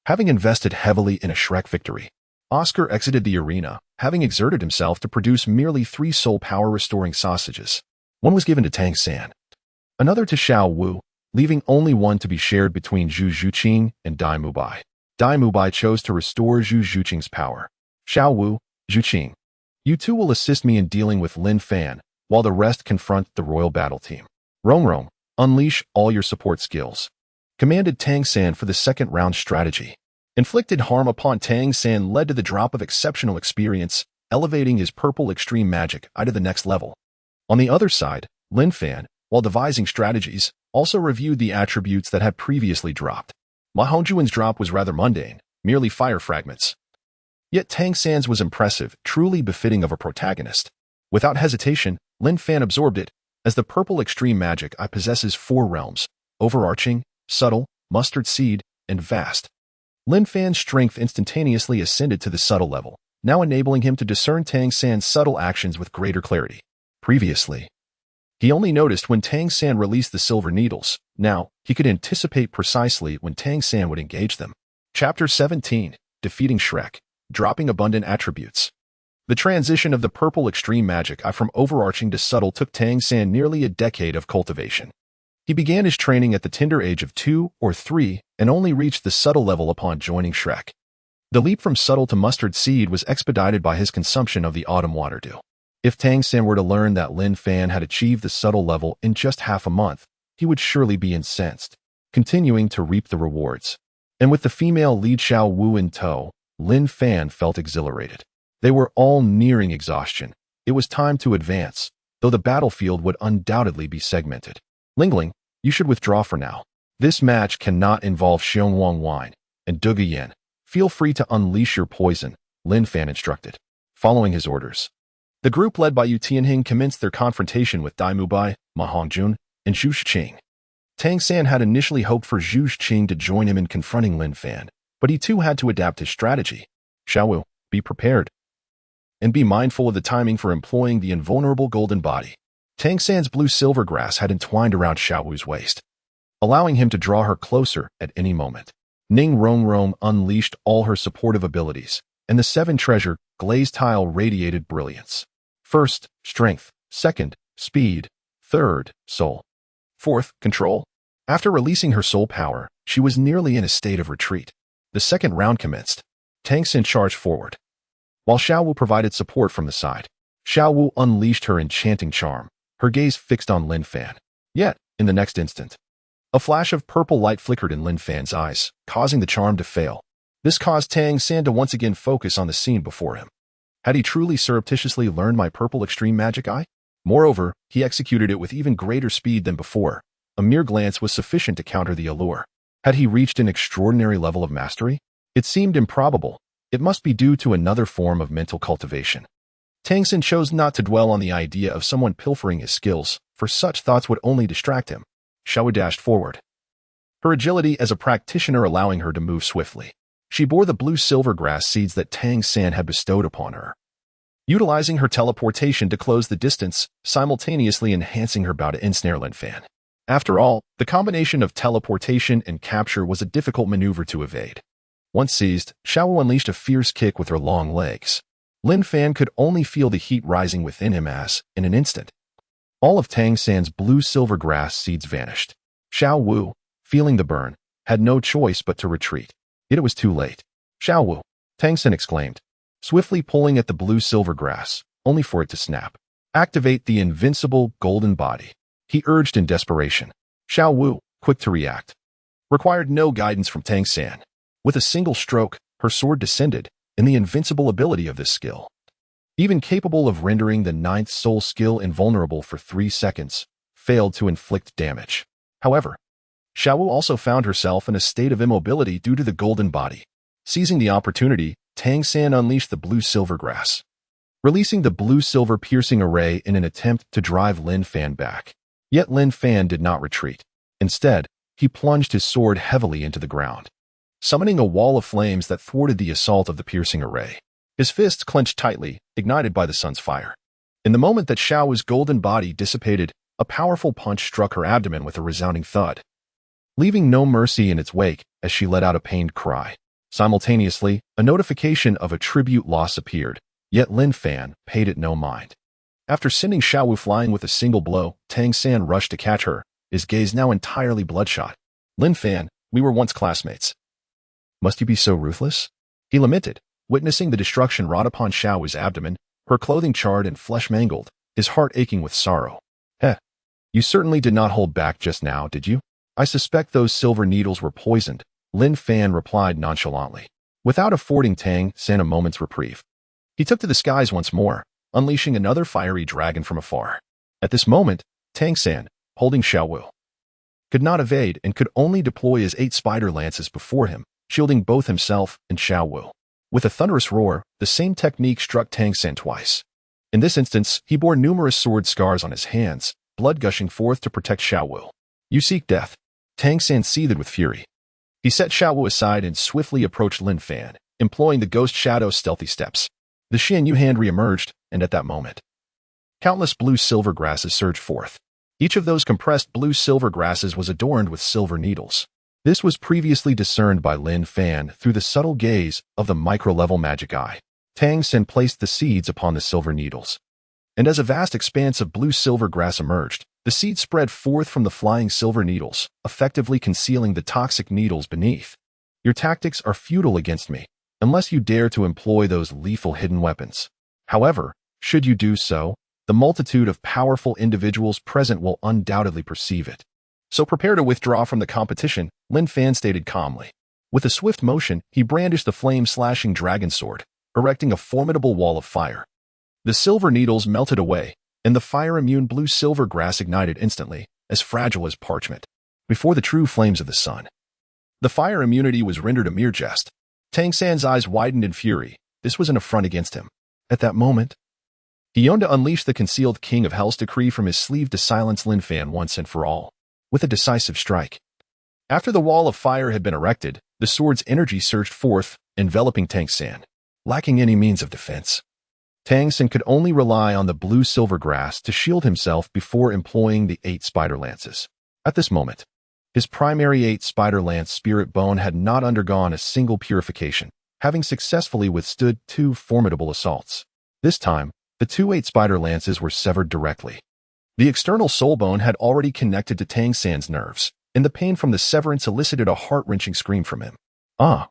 Having invested heavily in a Shrek victory, Oscar exited the arena, having exerted himself to produce merely 3 soul power restoring sausages. One was given to Tang San, another to Xiaowu, leaving only one to be shared between Xue Qinghe and By. By chose to restore Xue Qinghe's power. Xiaowu, Xue Qinghe, you two will assist me in dealing with Lin Fan, while the rest confront the royal battle team. Rong, unleash all your support skills, commanded Tang San for the second round strategy. Inflicted harm upon Tang San led to the drop of exceptional experience, elevating his purple extreme magic to the next level. On the other side, Lin Fan, while devising strategies, also reviewed the attributes that had previously dropped. Ma Hongjuan's drop was rather mundane, merely fire fragments. Yet Tang San's was impressive, truly befitting of a protagonist. Without hesitation, Lin Fan absorbed it, as the purple extreme magic possesses 4 realms: overarching, subtle, mustard seed, and vast. Lin Fan's strength instantaneously ascended to the subtle level, now enabling him to discern Tang San's subtle actions with greater clarity. Previously, he only noticed when Tang San released the silver needles. Now, he could anticipate precisely when Tang San would engage them. Chapter 17. Defeating Shrek. Dropping abundant attributes. The transition of the purple extreme magic from overarching to subtle took Tang San nearly a decade of cultivation. He began his training at the tender age of 2 or 3 and only reached the subtle level upon joining Shrek. The leap from subtle to mustard seed was expedited by his consumption of the autumn water dew. If Tang San were to learn that Lin Fan had achieved the subtle level in just half a month, he would surely be incensed, continuing to reap the rewards. And with the female lead Xiao Wu in tow, Lin Fan felt exhilarated. They were all nearing exhaustion. It was time to advance, though the battlefield would undoubtedly be segmented. Lingling, you should withdraw for now. This match cannot involve Xiongwang wine and Duge Yan. Feel free to unleash your poison, Lin Fan instructed. Following his orders, the group led by Xue Qinghe commenced their confrontation with By, Ma Hongjun, and Xue Qinghe. Tang San had initially hoped for Xue Qinghe to join him in confronting Lin Fan, but he too had to adapt his strategy. Xiao Wu, be prepared. And be mindful of the timing for employing the invulnerable golden body. Tang San's blue silver grass had entwined around Xiao Wu's waist, allowing him to draw her closer at any moment. Ning Rongrong unleashed all her supportive abilities, and the 7 treasure glazed tile radiated brilliance. First, strength. Second, speed. Third, soul. Fourth, control. After releasing her soul power, she was nearly in a state of retreat. The second round commenced. Tang San charged forward, while Xiao Wu provided support from the side. Xiao Wu unleashed her enchanting charm, her gaze fixed on Lin Fan. Yet, in the next instant, a flash of purple light flickered in Lin Fan's eyes, causing the charm to fail. This caused Tang San to once again focus on the scene before him. Had he truly surreptitiously learned my purple extreme magic eye? Moreover, he executed it with even greater speed than before. A mere glance was sufficient to counter the allure. Had he reached an extraordinary level of mastery? It seemed improbable. It must be due to another form of mental cultivation. Tang San chose not to dwell on the idea of someone pilfering his skills, for such thoughts would only distract him. Xiao Wu dashed forward, her agility as a practitioner allowing her to move swiftly. She bore the blue silver grass seeds that Tang San had bestowed upon her, utilizing her teleportation to close the distance, simultaneously enhancing her bow to ensnare Lin Fan. After all, the combination of teleportation and capture was a difficult maneuver to evade. Once seized, Xiao Wu unleashed a fierce kick with her long legs. Lin Fan could only feel the heat rising within him as, in an instant, all of Tang San's blue-silver grass seeds vanished. Xiao Wu, feeling the burn, had no choice but to retreat. Yet it was too late. Xiao Wu, Tang San exclaimed, swiftly pulling at the blue-silver grass, only for it to snap. Activate the invincible golden body, he urged in desperation. Xiao Wu, quick to react, required no guidance from Tang San. With a single stroke, her sword descended, in the invincible ability of this skill. Even capable of rendering the 9th soul skill invulnerable for 3 seconds, failed to inflict damage. However, Xiao Wu also found herself in a state of immobility due to the golden body. Seizing the opportunity, Tang San unleashed the blue-silver grass, releasing the blue-silver piercing array in an attempt to drive Lin Fan back. Yet Lin Fan did not retreat. Instead, he plunged his sword heavily into the ground, summoning a wall of flames that thwarted the assault of the piercing array. His fists clenched tightly, ignited by the sun's fire. In the moment that Xiao Wu's golden body dissipated, a powerful punch struck her abdomen with a resounding thud, leaving no mercy in its wake as she let out a pained cry. Simultaneously, a notification of a tribute loss appeared, yet Lin Fan paid it no mind. After sending Xiao Wu flying with a single blow, Tang San rushed to catch her, his gaze now entirely bloodshot. Lin Fan, we were once classmates. Must you be so ruthless? He lamented, witnessing the destruction wrought upon Xiao Wu's abdomen, her clothing charred and flesh mangled, his heart aching with sorrow. You certainly did not hold back just now, did you? I suspect those silver needles were poisoned, Lin Fan replied nonchalantly, without affording Tang San a moment's reprieve. He took to the skies once more, unleashing another fiery dragon from afar. At this moment, Tang San, holding Xiaowu, could not evade and could only deploy his 8 spider lances before him, shielding both himself and Xiaowu. With a thunderous roar, the same technique struck Tang San twice. In this instance, he bore numerous sword scars on his hands, blood gushing forth to protect Xiaowu. You seek death. Tang San seethed with fury. He set Xiaowu aside and swiftly approached Lin Fan, employing the Ghost Shadow's stealthy steps. The Xian Yu hand re-emerged, and at that moment, countless blue-silver grasses surged forth. Each of those compressed blue-silver grasses was adorned with silver needles. This was previously discerned by Lin Fan through the subtle gaze of the micro-level magic eye. Tang San placed the seeds upon the silver needles, and as a vast expanse of blue-silver grass emerged, the seeds spread forth from the flying silver needles, effectively concealing the toxic needles beneath. Your tactics are futile against me, unless you dare to employ those lethal hidden weapons. However, should you do so, the multitude of powerful individuals present will undoubtedly perceive it. So prepare to withdraw from the competition, Lin Fan stated calmly. With a swift motion, he brandished the flame-slashing dragon sword, erecting a formidable wall of fire. The silver needles melted away, and the fire-immune blue-silver grass ignited instantly, as fragile as parchment, before the true flames of the sun. The fire immunity was rendered a mere jest. Tang San's eyes widened in fury. This was an affront against him. At that moment, he yearned to unleash the concealed King of Hell's decree from his sleeve to silence Lin Fan once and for all, with a decisive strike. After the wall of fire had been erected, the sword's energy surged forth, enveloping Tang San. Lacking any means of defense, Tang San could only rely on the blue-silver grass to shield himself before employing the 8 spider lances. At this moment, his primary 8 spider lance spirit bone had not undergone a single purification, having successfully withstood 2 formidable assaults. This time, the 2 8 spider lances were severed directly. The external soul bone had already connected to Tang San's nerves, and the pain from the severance elicited a heart-wrenching scream from him. Ah!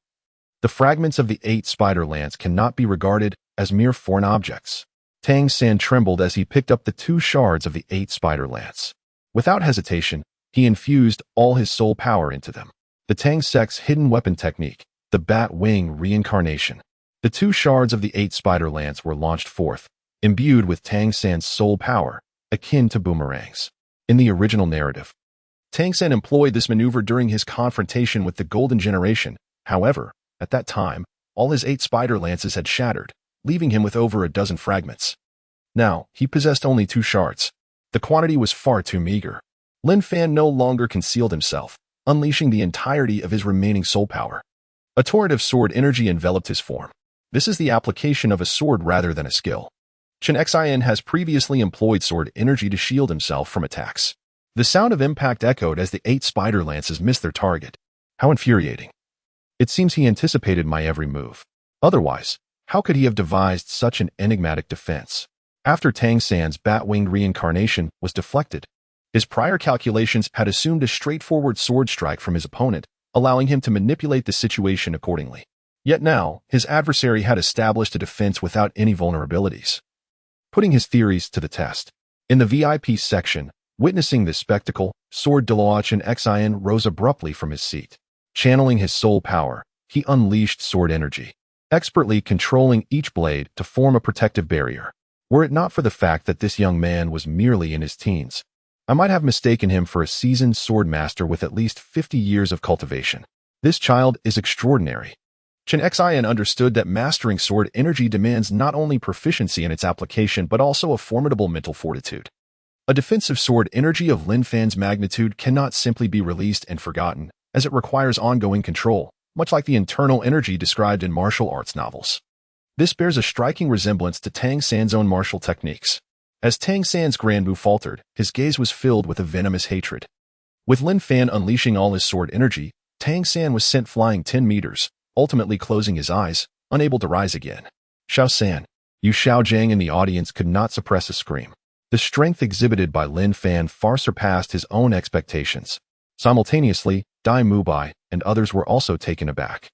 The fragments of the 8 spider lance cannot be regarded as mere foreign objects. Tang San trembled as he picked up the 2 shards of the 8 spider lance. Without hesitation, he infused all his soul power into them. The Tang sect's hidden weapon technique, the bat wing reincarnation. The 2 shards of the 8 spider lance were launched forth, imbued with Tang San's soul power, akin to boomerangs. In the original narrative, Tang San employed this maneuver during his confrontation with the Golden Generation. However, at that time, all his 8 spider lances had shattered, leaving him with over a dozen fragments. Now, he possessed only 2 shards. The quantity was far too meager. Lin Fan no longer concealed himself, unleashing the entirety of his remaining soul power. A torrent of sword energy enveloped his form. This is the application of a sword rather than a skill. Xue has previously employed sword energy to shield himself from attacks. The sound of impact echoed as the 8 spider lances missed their target. How infuriating. It seems he anticipated my every move. Otherwise, how could he have devised such an enigmatic defense? After Tang San's bat-winged reincarnation was deflected, his prior calculations had assumed a straightforward sword strike from his opponent, allowing him to manipulate the situation accordingly. Yet now, his adversary had established a defense without any vulnerabilities, putting his theories to the test. In the VIP section, witnessing this spectacle, Douluo.Qian Renxue rose abruptly from his seat. Channeling his soul power, he unleashed sword energy, expertly controlling each blade to form a protective barrier. Were it not for the fact that this young man was merely in his teens, I might have mistaken him for a seasoned sword master with at least 50 years of cultivation. This child is extraordinary. Renxue understood that mastering sword energy demands not only proficiency in its application but also a formidable mental fortitude. A defensive sword energy of Lin Fan's magnitude cannot simply be released and forgotten, as it requires ongoing control, much like the internal energy described in martial arts novels. This bears a striking resemblance to Tang San's own martial techniques. As Tang San's grand move faltered, his gaze was filled with a venomous hatred. With Lin Fan unleashing all his sword energy, Tang San was sent flying 10 meters, ultimately closing his eyes, unable to rise again. Xiao San, Yu Xiaojiang in the audience could not suppress a scream. The strength exhibited by Lin Fan far surpassed his own expectations. Simultaneously, By and others were also taken aback.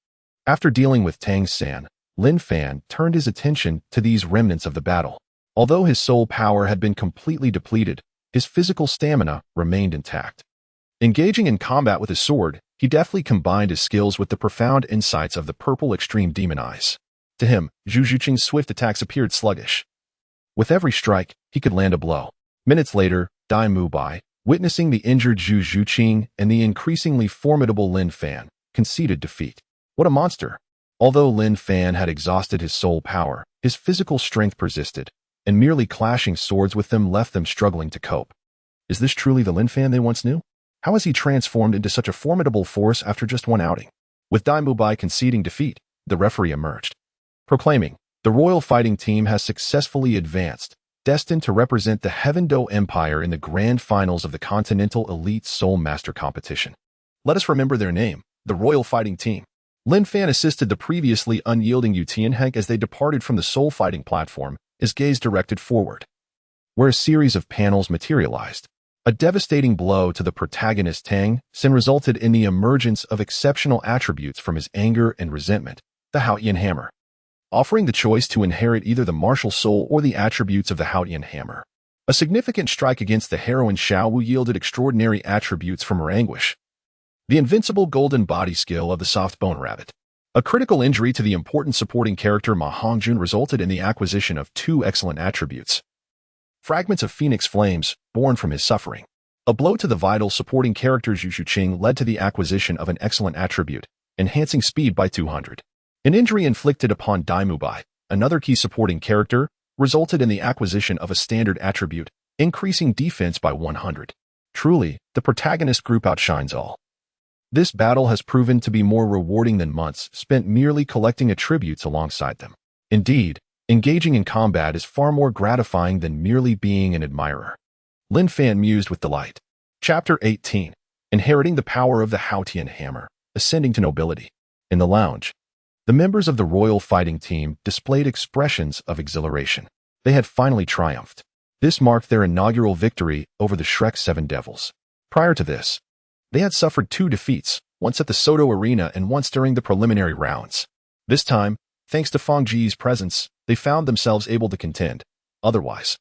After dealing with Tang San, Lin Fan turned his attention to these remnants of the battle. Although his soul power had been completely depleted, his physical stamina remained intact. Engaging in combat with his sword, He deftly combined his skills with the profound insights of the purple extreme demon eyes. To him, Xue Qinghe's swift attacks appeared sluggish. With every strike, he could land a blow. Minutes later, By, witnessing the injured Xue Qinghe and the increasingly formidable Lin Fan, conceded defeat. What a monster! Although Lin Fan had exhausted his soul power, his physical strength persisted, and merely clashing swords with them left them struggling to cope. Is this truly the Lin Fan they once knew? How has he transformed into such a formidable force after just one outing? With By conceding defeat, the referee emerged, proclaiming, "The royal fighting team has successfully advanced, destined to represent the Heaven Dou Empire in the grand finals of the Continental Elite Soul Master Competition." Let us remember their name, the royal fighting team. Lin Fan assisted the previously unyielding Xue Qinghe as they departed from the soul fighting platform, his gaze directed forward, where a series of panels materialized. A devastating blow to the protagonist Tang San resulted in the emergence of exceptional attributes from his anger and resentment, the Haotian Hammer, offering the choice to inherit either the martial soul or the attributes of the Haotian Hammer. A significant strike against the heroine Xiao Wu yielded extraordinary attributes from her anguish. The invincible golden body skill of the soft bone rabbit. A critical injury to the important supporting character Ma Hongjun resulted in the acquisition of two excellent attributes. Fragments of phoenix flames, born from his suffering. A blow to the vital supporting character Xue Qinghe led to the acquisition of an excellent attribute, enhancing speed by 200. An injury inflicted upon By, another key supporting character, resulted in the acquisition of a standard attribute, increasing defense by 100. Truly, the protagonist group outshines all. This battle has proven to be more rewarding than months spent merely collecting attributes alongside them. Indeed, engaging in combat is far more gratifying than merely being an admirer. Lin Fan mused with delight. Chapter 18. Inheriting the power of the Haotian Hammer, ascending to nobility. In the lounge, the members of the royal fighting team displayed expressions of exhilaration. They had finally triumphed. This marked their inaugural victory over the Shrek 7 Devils. Prior to this, they had suffered 2 defeats, once at the Soto Arena and once during the preliminary rounds. This time, thanks to Fang Ji's presence, they found themselves able to contend. Otherwise,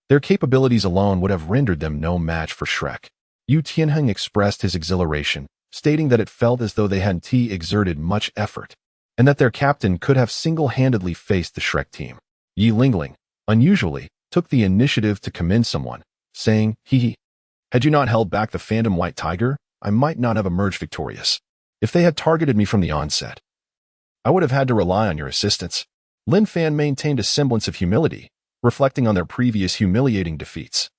their capabilities alone would have rendered them no match for Shrek. Xue Qinghe expressed his exhilaration, stating that it felt as though they hadn't exerted much effort, and that their captain could have single-handedly faced the Shrek team. Yi Lingling, unusually, took the initiative to commend someone, saying, "Had you not held back the Phantom White Tiger, I might not have emerged victorious. If they had targeted me from the onset, I would have had to rely on your assistance." Lin Fan maintained a semblance of humility, reflecting on their previous humiliating defeats,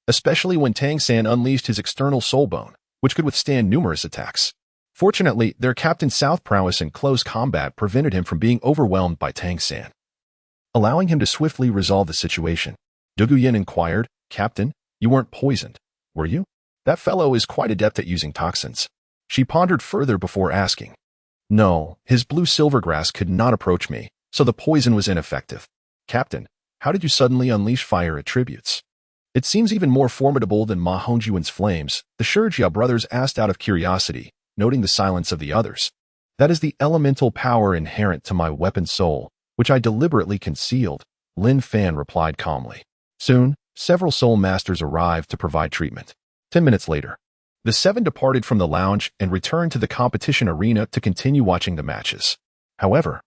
especially when Tang San unleashed his external soul bone, which could withstand numerous attacks. Fortunately, their captain's south prowess in close combat prevented him from being overwhelmed by Tang San, allowing him to swiftly resolve the situation. Duguyan inquired, "Captain, you weren't poisoned, were you? That fellow is quite adept at using toxins." She pondered further before asking, "No, his blue silvergrass could not approach me, so the poison was ineffective." "Captain, how did you suddenly unleash fire attributes? It seems even more formidable than Ma Hongjuan's flames," the Shijia brothers asked out of curiosity, noting the silence of the others. "That is the elemental power inherent to my weapon soul, which I deliberately concealed," Lin Fan replied calmly. Soon, several soul masters arrived to provide treatment. 10 minutes later, the 7 departed from the lounge and returned to the competition arena to continue watching the matches. However,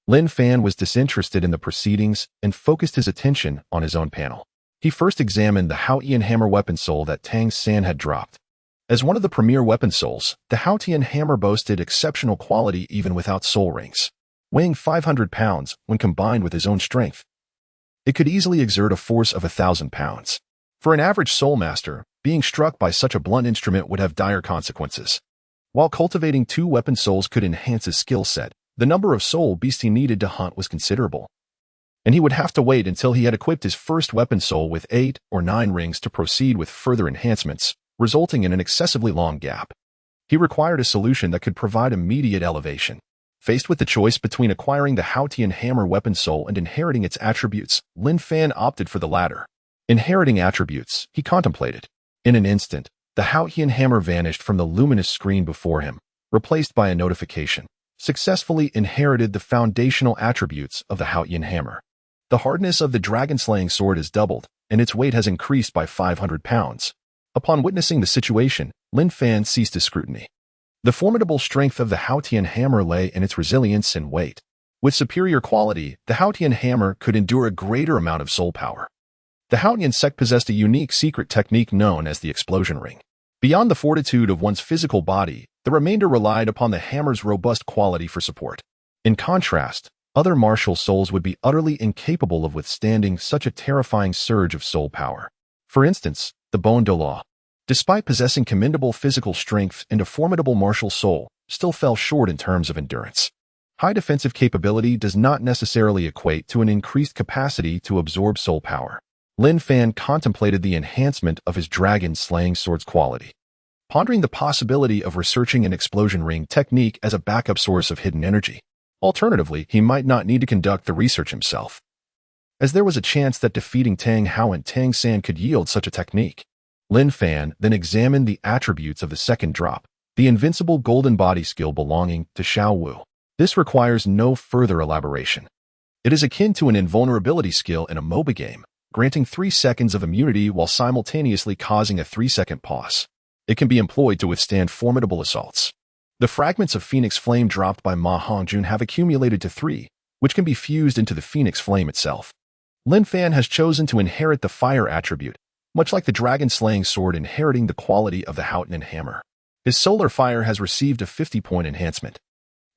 Lin Fan was disinterested in the proceedings and focused his attention on his own panel. He first examined the Haotian Hammer weapon soul that Tang San had dropped. As one of the premier weapon souls, the Haotian Hammer boasted exceptional quality even without soul rings. Weighing 500 pounds when combined with his own strength, it could easily exert a force of 1,000 pounds. For an average soul master, being struck by such a blunt instrument would have dire consequences. While cultivating 2 weapon souls could enhance his skill set, the number of soul beasts he needed to hunt was considerable, and he would have to wait until he had equipped his first weapon soul with 8 or 9 rings to proceed with further enhancements, resulting in an excessively long gap. He required a solution that could provide immediate elevation. Faced with the choice between acquiring the Haotian Hammer weapon soul and inheriting its attributes, Lin Fan opted for the latter. Inheriting attributes, he contemplated. In an instant, the Haotian Hammer vanished from the luminous screen before him, replaced by a notification. Successfully inherited the foundational attributes of the Haotian Hammer. The hardness of the dragon-slaying sword is doubled, and its weight has increased by 500 pounds. Upon witnessing the situation, Lin Fan ceased his scrutiny. The formidable strength of the Haotian hammer lay in its resilience and weight. With superior quality, the Haotian hammer could endure a greater amount of soul power. The Haotian sect possessed a unique secret technique known as the explosion ring. Beyond the fortitude of one's physical body, the remainder relied upon the hammer's robust quality for support. In contrast, other martial souls would be utterly incapable of withstanding such a terrifying surge of soul power. For instance, the Bon Douluo, despite possessing commendable physical strength and a formidable martial soul, still fell short in terms of endurance. High defensive capability does not necessarily equate to an increased capacity to absorb soul power. Lin Fan contemplated the enhancement of his dragon-slaying sword's quality, pondering the possibility of researching an explosion ring technique as a backup source of hidden energy. Alternatively, he might not need to conduct the research himself, as there was a chance that defeating Tang Hao and Tang San could yield such a technique. Lin Fan then examined the attributes of the second drop, the invincible golden body skill belonging to Xiao Wu. This requires no further elaboration. It is akin to an invulnerability skill in a MOBA game, granting 3 seconds of immunity while simultaneously causing a 3-second pause. It can be employed to withstand formidable assaults. The fragments of Phoenix Flame dropped by Ma Hongjun have accumulated to 3, which can be fused into the Phoenix Flame itself. Lin Fan has chosen to inherit the fire attribute, much like the dragon-slaying sword inheriting the quality of the Haotian hammer. His solar fire has received a 50-point enhancement.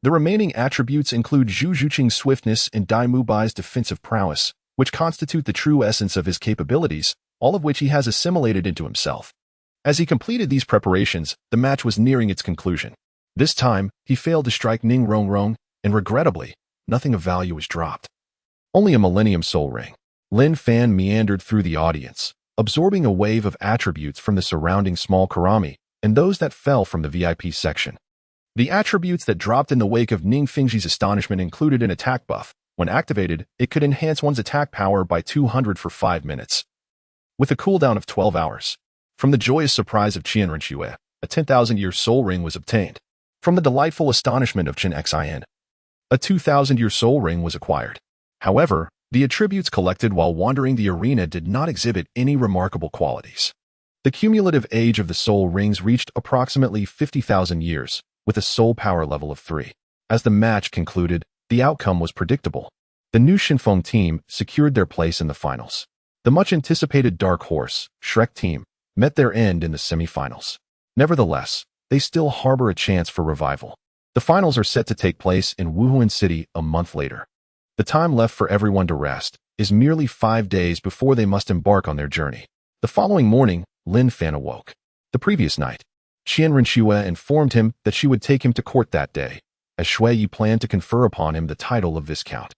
The remaining attributes include Xue Qinghe's swiftness and Dai Mubai's defensive prowess, which constitute the true essence of his capabilities, all of which he has assimilated into himself. As he completed these preparations, the match was nearing its conclusion. This time, he failed to strike Ning Rongrong, and regrettably, nothing of value was dropped. Only a Millennium Soul Ring. Lin Fan meandered through the audience, absorbing a wave of attributes from the surrounding small Karami and those that fell from the VIP section. The attributes that dropped in the wake of Ning Fingji's astonishment included an attack buff. When activated, it could enhance one's attack power by 200 for 5 minutes, with a cooldown of 12 hours. From the joyous surprise of Qian Renxue, a 10,000-year soul ring was obtained. From the delightful astonishment of Chen Xin, a 2,000-year soul ring was acquired. However, the attributes collected while wandering the arena did not exhibit any remarkable qualities. The cumulative age of the soul rings reached approximately 50,000 years, with a soul power level of 3. As the match concluded, the outcome was predictable. The new Shinfeng team secured their place in the finals. The much-anticipated Dark Horse, Shrek team, met their end in the semi-finals. Nevertheless, they still harbor a chance for revival. The finals are set to take place in Wuhan City a month later. The time left for everyone to rest is merely 5 days before they must embark on their journey. The following morning, Lin Fan awoke. The previous night, Qin Renxue informed him that she would take him to court that day, as Xue Qinghe planned to confer upon him the title of Viscount.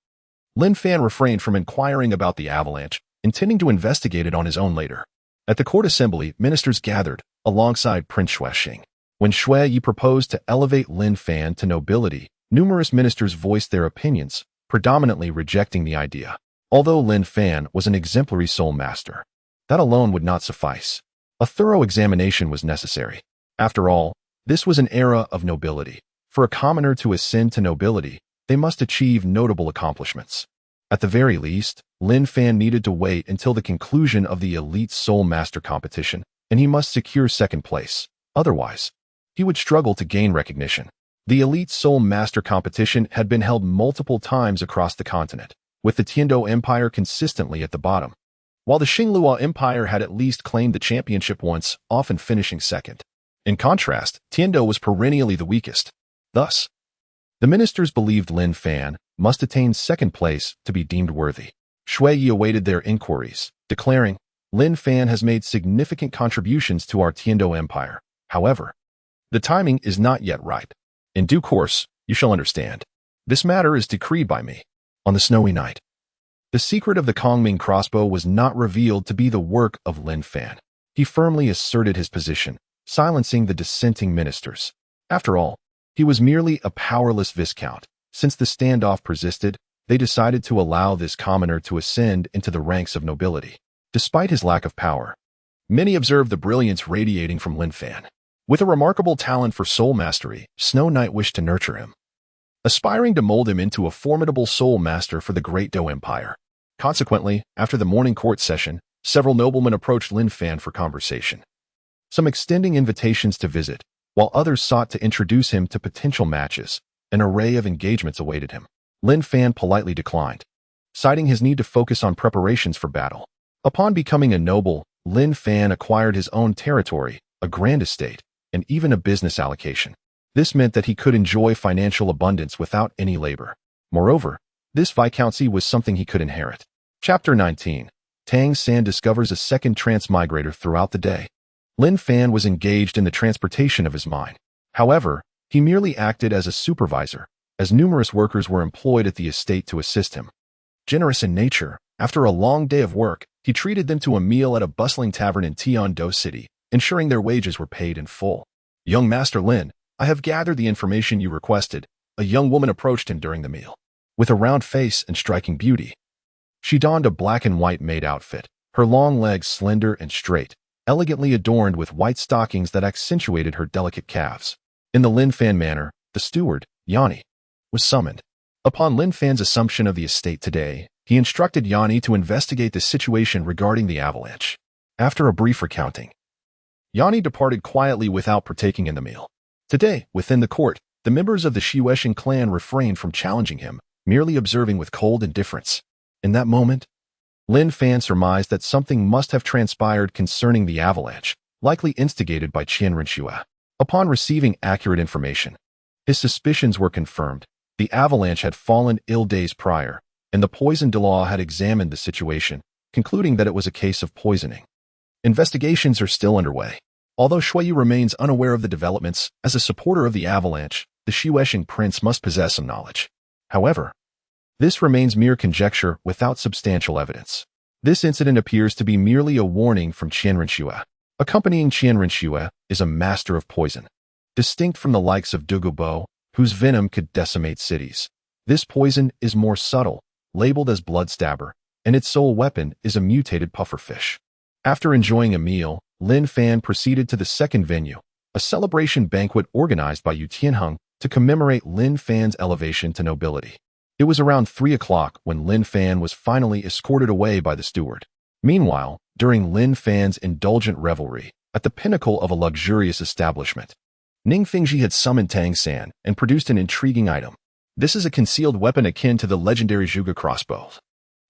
Lin Fan refrained from inquiring about the avalanche, intending to investigate it on his own later. At the court assembly, ministers gathered, alongside Prince Xue Qinghe. When Xue Qinghe proposed to elevate Lin Fan to nobility, numerous ministers voiced their opinions, predominantly rejecting the idea. Although Lin Fan was an exemplary soul master, that alone would not suffice. A thorough examination was necessary. After all, this was an era of nobility. For a commoner to ascend to nobility, they must achieve notable accomplishments. At the very least, Lin Fan needed to wait until the conclusion of the Elite Soul Master competition, and he must secure second place. Otherwise, he would struggle to gain recognition. The Elite Soul Master competition had been held multiple times across the continent, with the Tiandou Empire consistently at the bottom, while the Xinglua Empire had at least claimed the championship once, often finishing second. In contrast, Tiandou was perennially the weakest. Thus, the ministers believed Lin Fan must attain second place to be deemed worthy. Xue Qinghe awaited their inquiries, declaring, Lin Fan has made significant contributions to our Tiandou Empire. However, the timing is not yet ripe. In due course, you shall understand. This matter is decreed by me. On the snowy night, the secret of the Kongming crossbow was not revealed to be the work of Lin Fan. He firmly asserted his position, silencing the dissenting ministers. After all, he was merely a powerless viscount. Since the standoff persisted, they decided to allow this commoner to ascend into the ranks of nobility. Despite his lack of power, many observed the brilliance radiating from Lin Fan. With a remarkable talent for soul mastery, Snow Knight wished to nurture him, aspiring to mold him into a formidable soul master for the Great Dou Empire. Consequently, after the morning court session, several noblemen approached Lin Fan for conversation, some extending invitations to visit, while others sought to introduce him to potential matches. An array of engagements awaited him. Lin Fan politely declined, citing his need to focus on preparations for battle. Upon becoming a noble, Lin Fan acquired his own territory, a grand estate, and even a business allocation. This meant that he could enjoy financial abundance without any labor. Moreover, this viscountcy was something he could inherit. Chapter 19. Tang San discovers a second transmigrator throughout the day. Lin Fan was engaged in the transportation of his mine. However, he merely acted as a supervisor, as numerous workers were employed at the estate to assist him. Generous in nature, after a long day of work, he treated them to a meal at a bustling tavern in Tiandou City, ensuring their wages were paid in full. "Young Master Lin, I have gathered the information you requested." A young woman approached him during the meal. With a round face and striking beauty, she donned a black and white maid outfit, her long legs slender and straight, elegantly adorned with white stockings that accentuated her delicate calves. In the Lin Fan manner, the steward, Yanni, was summoned. Upon Lin Fan's assumption of the estate today, he instructed Yanni to investigate the situation regarding the avalanche. After a brief recounting, Yanni departed quietly without partaking in the meal. Today, within the court, the members of the Xue Qinghe clan refrained from challenging him, merely observing with cold indifference. In that moment, Lin Fan surmised that something must have transpired concerning the avalanche, likely instigated by Qian Renxue. Upon receiving accurate information, his suspicions were confirmed. The avalanche had fallen ill days prior, and the poison Douluo had examined the situation, concluding that it was a case of poisoning. Investigations are still underway. Although Xue remains unaware of the developments, as a supporter of the avalanche, the Xue Qinghe prince must possess some knowledge. However, this remains mere conjecture without substantial evidence. This incident appears to be merely a warning from Qian Renxue. Accompanying Qian Renxue is a master of poison, distinct from the likes of Douluo, whose venom could decimate cities. This poison is more subtle, labeled as bloodstabber, and its sole weapon is a mutated pufferfish. After enjoying a meal, Lin Fan proceeded to the second venue, a celebration banquet organized by Yu Tianheng to commemorate Lin Fan's elevation to nobility. It was around 3 o'clock when Lin Fan was finally escorted away by the steward. Meanwhile, during Lin Fan's indulgent revelry, at the pinnacle of a luxurious establishment, Ning Fengji had summoned Tang San and produced an intriguing item. This is a concealed weapon akin to the legendary Zhuge crossbow,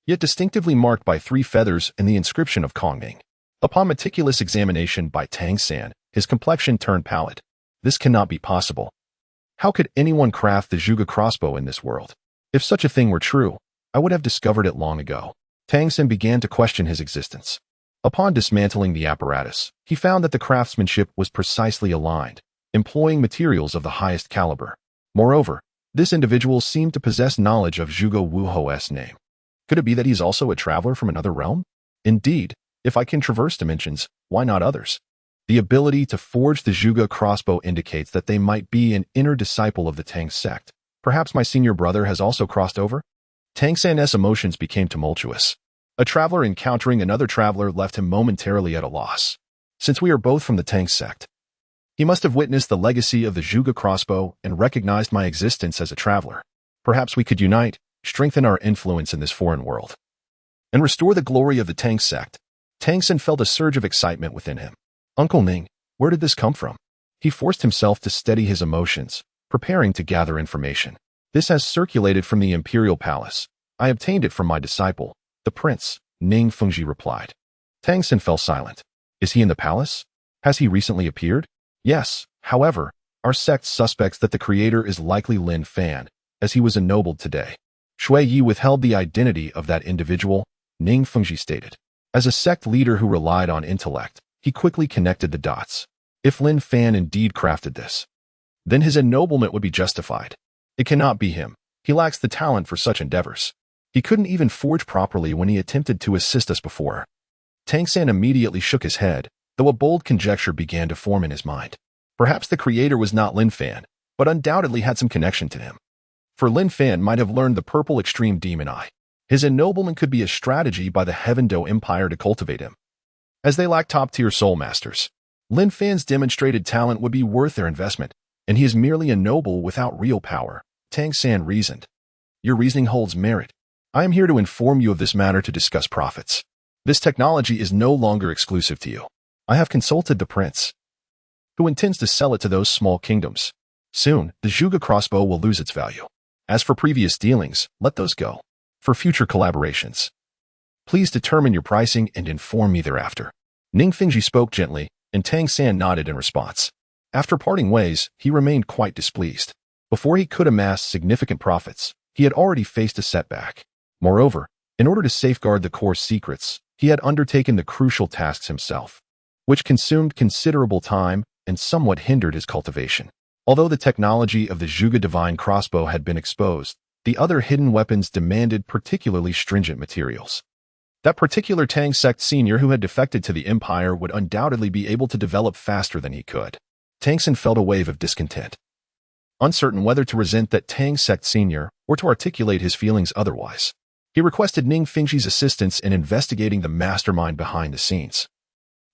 yet distinctively marked by 3 feathers and the inscription of Kongming. Upon meticulous examination by Tang San, his complexion turned pallid. This cannot be possible. How could anyone craft the Zhuge crossbow in this world? If such a thing were true, I would have discovered it long ago. Tang San began to question his existence. Upon dismantling the apparatus, he found that the craftsmanship was precisely aligned, employing materials of the highest caliber. Moreover, this individual seemed to possess knowledge of Zhuge Wuho's name. Could it be that he's also a traveler from another realm? Indeed, if I can traverse dimensions, why not others? The ability to forge the Zhuge crossbow indicates that they might be an inner disciple of the Tang sect. Perhaps my senior brother has also crossed over? Tang San's emotions became tumultuous. A traveler encountering another traveler left him momentarily at a loss. Since we are both from the Tang sect, he must have witnessed the legacy of the Zhuge crossbow and recognized my existence as a traveler. Perhaps we could unite, strengthen our influence in this foreign world, and restore the glory of the Tang sect. Tang San felt a surge of excitement within him. Uncle Ning, where did this come from? He forced himself to steady his emotions, preparing to gather information. This has circulated from the imperial palace. I obtained it from my disciple, the prince, Ning Fengji replied. Tang San fell silent. Is he in the palace? Has he recently appeared? Yes, however, our sect suspects that the creator is likely Lin Fan, as he was ennobled today. Xue Yi withheld the identity of that individual, Ning Fengji stated. As a sect leader who relied on intellect, he quickly connected the dots. If Lin Fan indeed crafted this, then his ennoblement would be justified. It cannot be him. He lacks the talent for such endeavors. He couldn't even forge properly when he attempted to assist us before. Tang San immediately shook his head, though a bold conjecture began to form in his mind. Perhaps the creator was not Lin Fan, but undoubtedly had some connection to him. For Lin Fan might have learned the purple extreme demon eye. His ennoblement could be a strategy by the Heaven Dou Empire to cultivate him. As they lack top-tier soul masters, Lin Fan's demonstrated talent would be worth their investment, and he is merely a noble without real power, Tang San reasoned. Your reasoning holds merit. I am here to inform you of this matter to discuss profits. This technology is no longer exclusive to you. I have consulted the prince, who intends to sell it to those small kingdoms. Soon, the Zhuge crossbow will lose its value. As for previous dealings, let those go. For future collaborations, please determine your pricing and inform me thereafter. Ning Fingji spoke gently, and Tang San nodded in response. After parting ways, he remained quite displeased. Before he could amass significant profits, he had already faced a setback. Moreover, in order to safeguard the core secrets, he had undertaken the crucial tasks himself, which consumed considerable time and somewhat hindered his cultivation. Although the technology of the Zhuge divine crossbow had been exposed, the other hidden weapons demanded particularly stringent materials. That particular Tang sect senior who had defected to the empire would undoubtedly be able to develop faster than he could. Tang San felt a wave of discontent. Uncertain whether to resent that Tang sect senior or to articulate his feelings otherwise, he requested Ning Fingji's assistance in investigating the mastermind behind the scenes,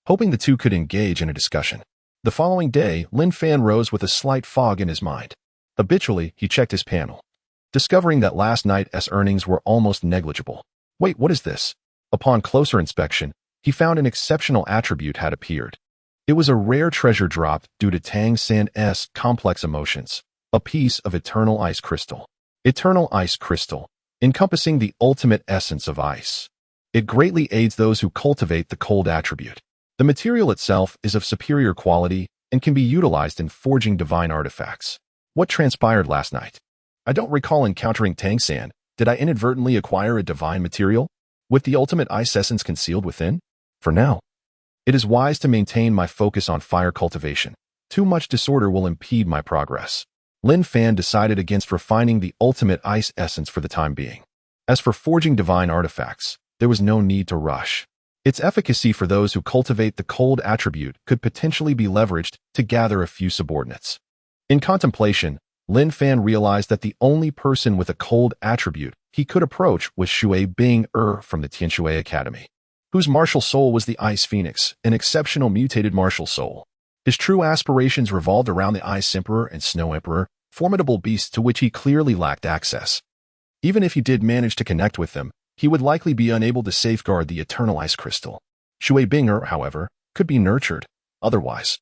hoping the two could engage in a discussion. The following day, Lin Fan rose with a slight fog in his mind. Habitually, he checked his panel, discovering that last night's earnings were almost negligible. Wait, what is this? Upon closer inspection, he found an exceptional attribute had appeared. It was a rare treasure dropped due to Tang San's complex emotions, a piece of eternal ice crystal. Eternal ice crystal, encompassing the ultimate essence of ice. It greatly aids those who cultivate the cold attribute. The material itself is of superior quality and can be utilized in forging divine artifacts. What transpired last night? I don't recall encountering Tang San. Did I inadvertently acquire a divine material with the ultimate ice essence concealed within? For now, it is wise to maintain my focus on fire cultivation. Too much disorder will impede my progress. Lin Fan decided against refining the ultimate ice essence for the time being. As for forging divine artifacts, there was no need to rush. Its efficacy for those who cultivate the cold attribute could potentially be leveraged to gather a few subordinates. In contemplation, Lin Fan realized that the only person with a cold attribute he could approach was Xue Qinghe from the Xue Academy, whose martial soul was the Ice Phoenix, an exceptional mutated martial soul. His true aspirations revolved around the Ice Emperor and Snow Emperor, formidable beasts to which he clearly lacked access. Even if he did manage to connect with them, he would likely be unable to safeguard the eternal ice crystal. Xue Qinghe, however, could be nurtured. Otherwise,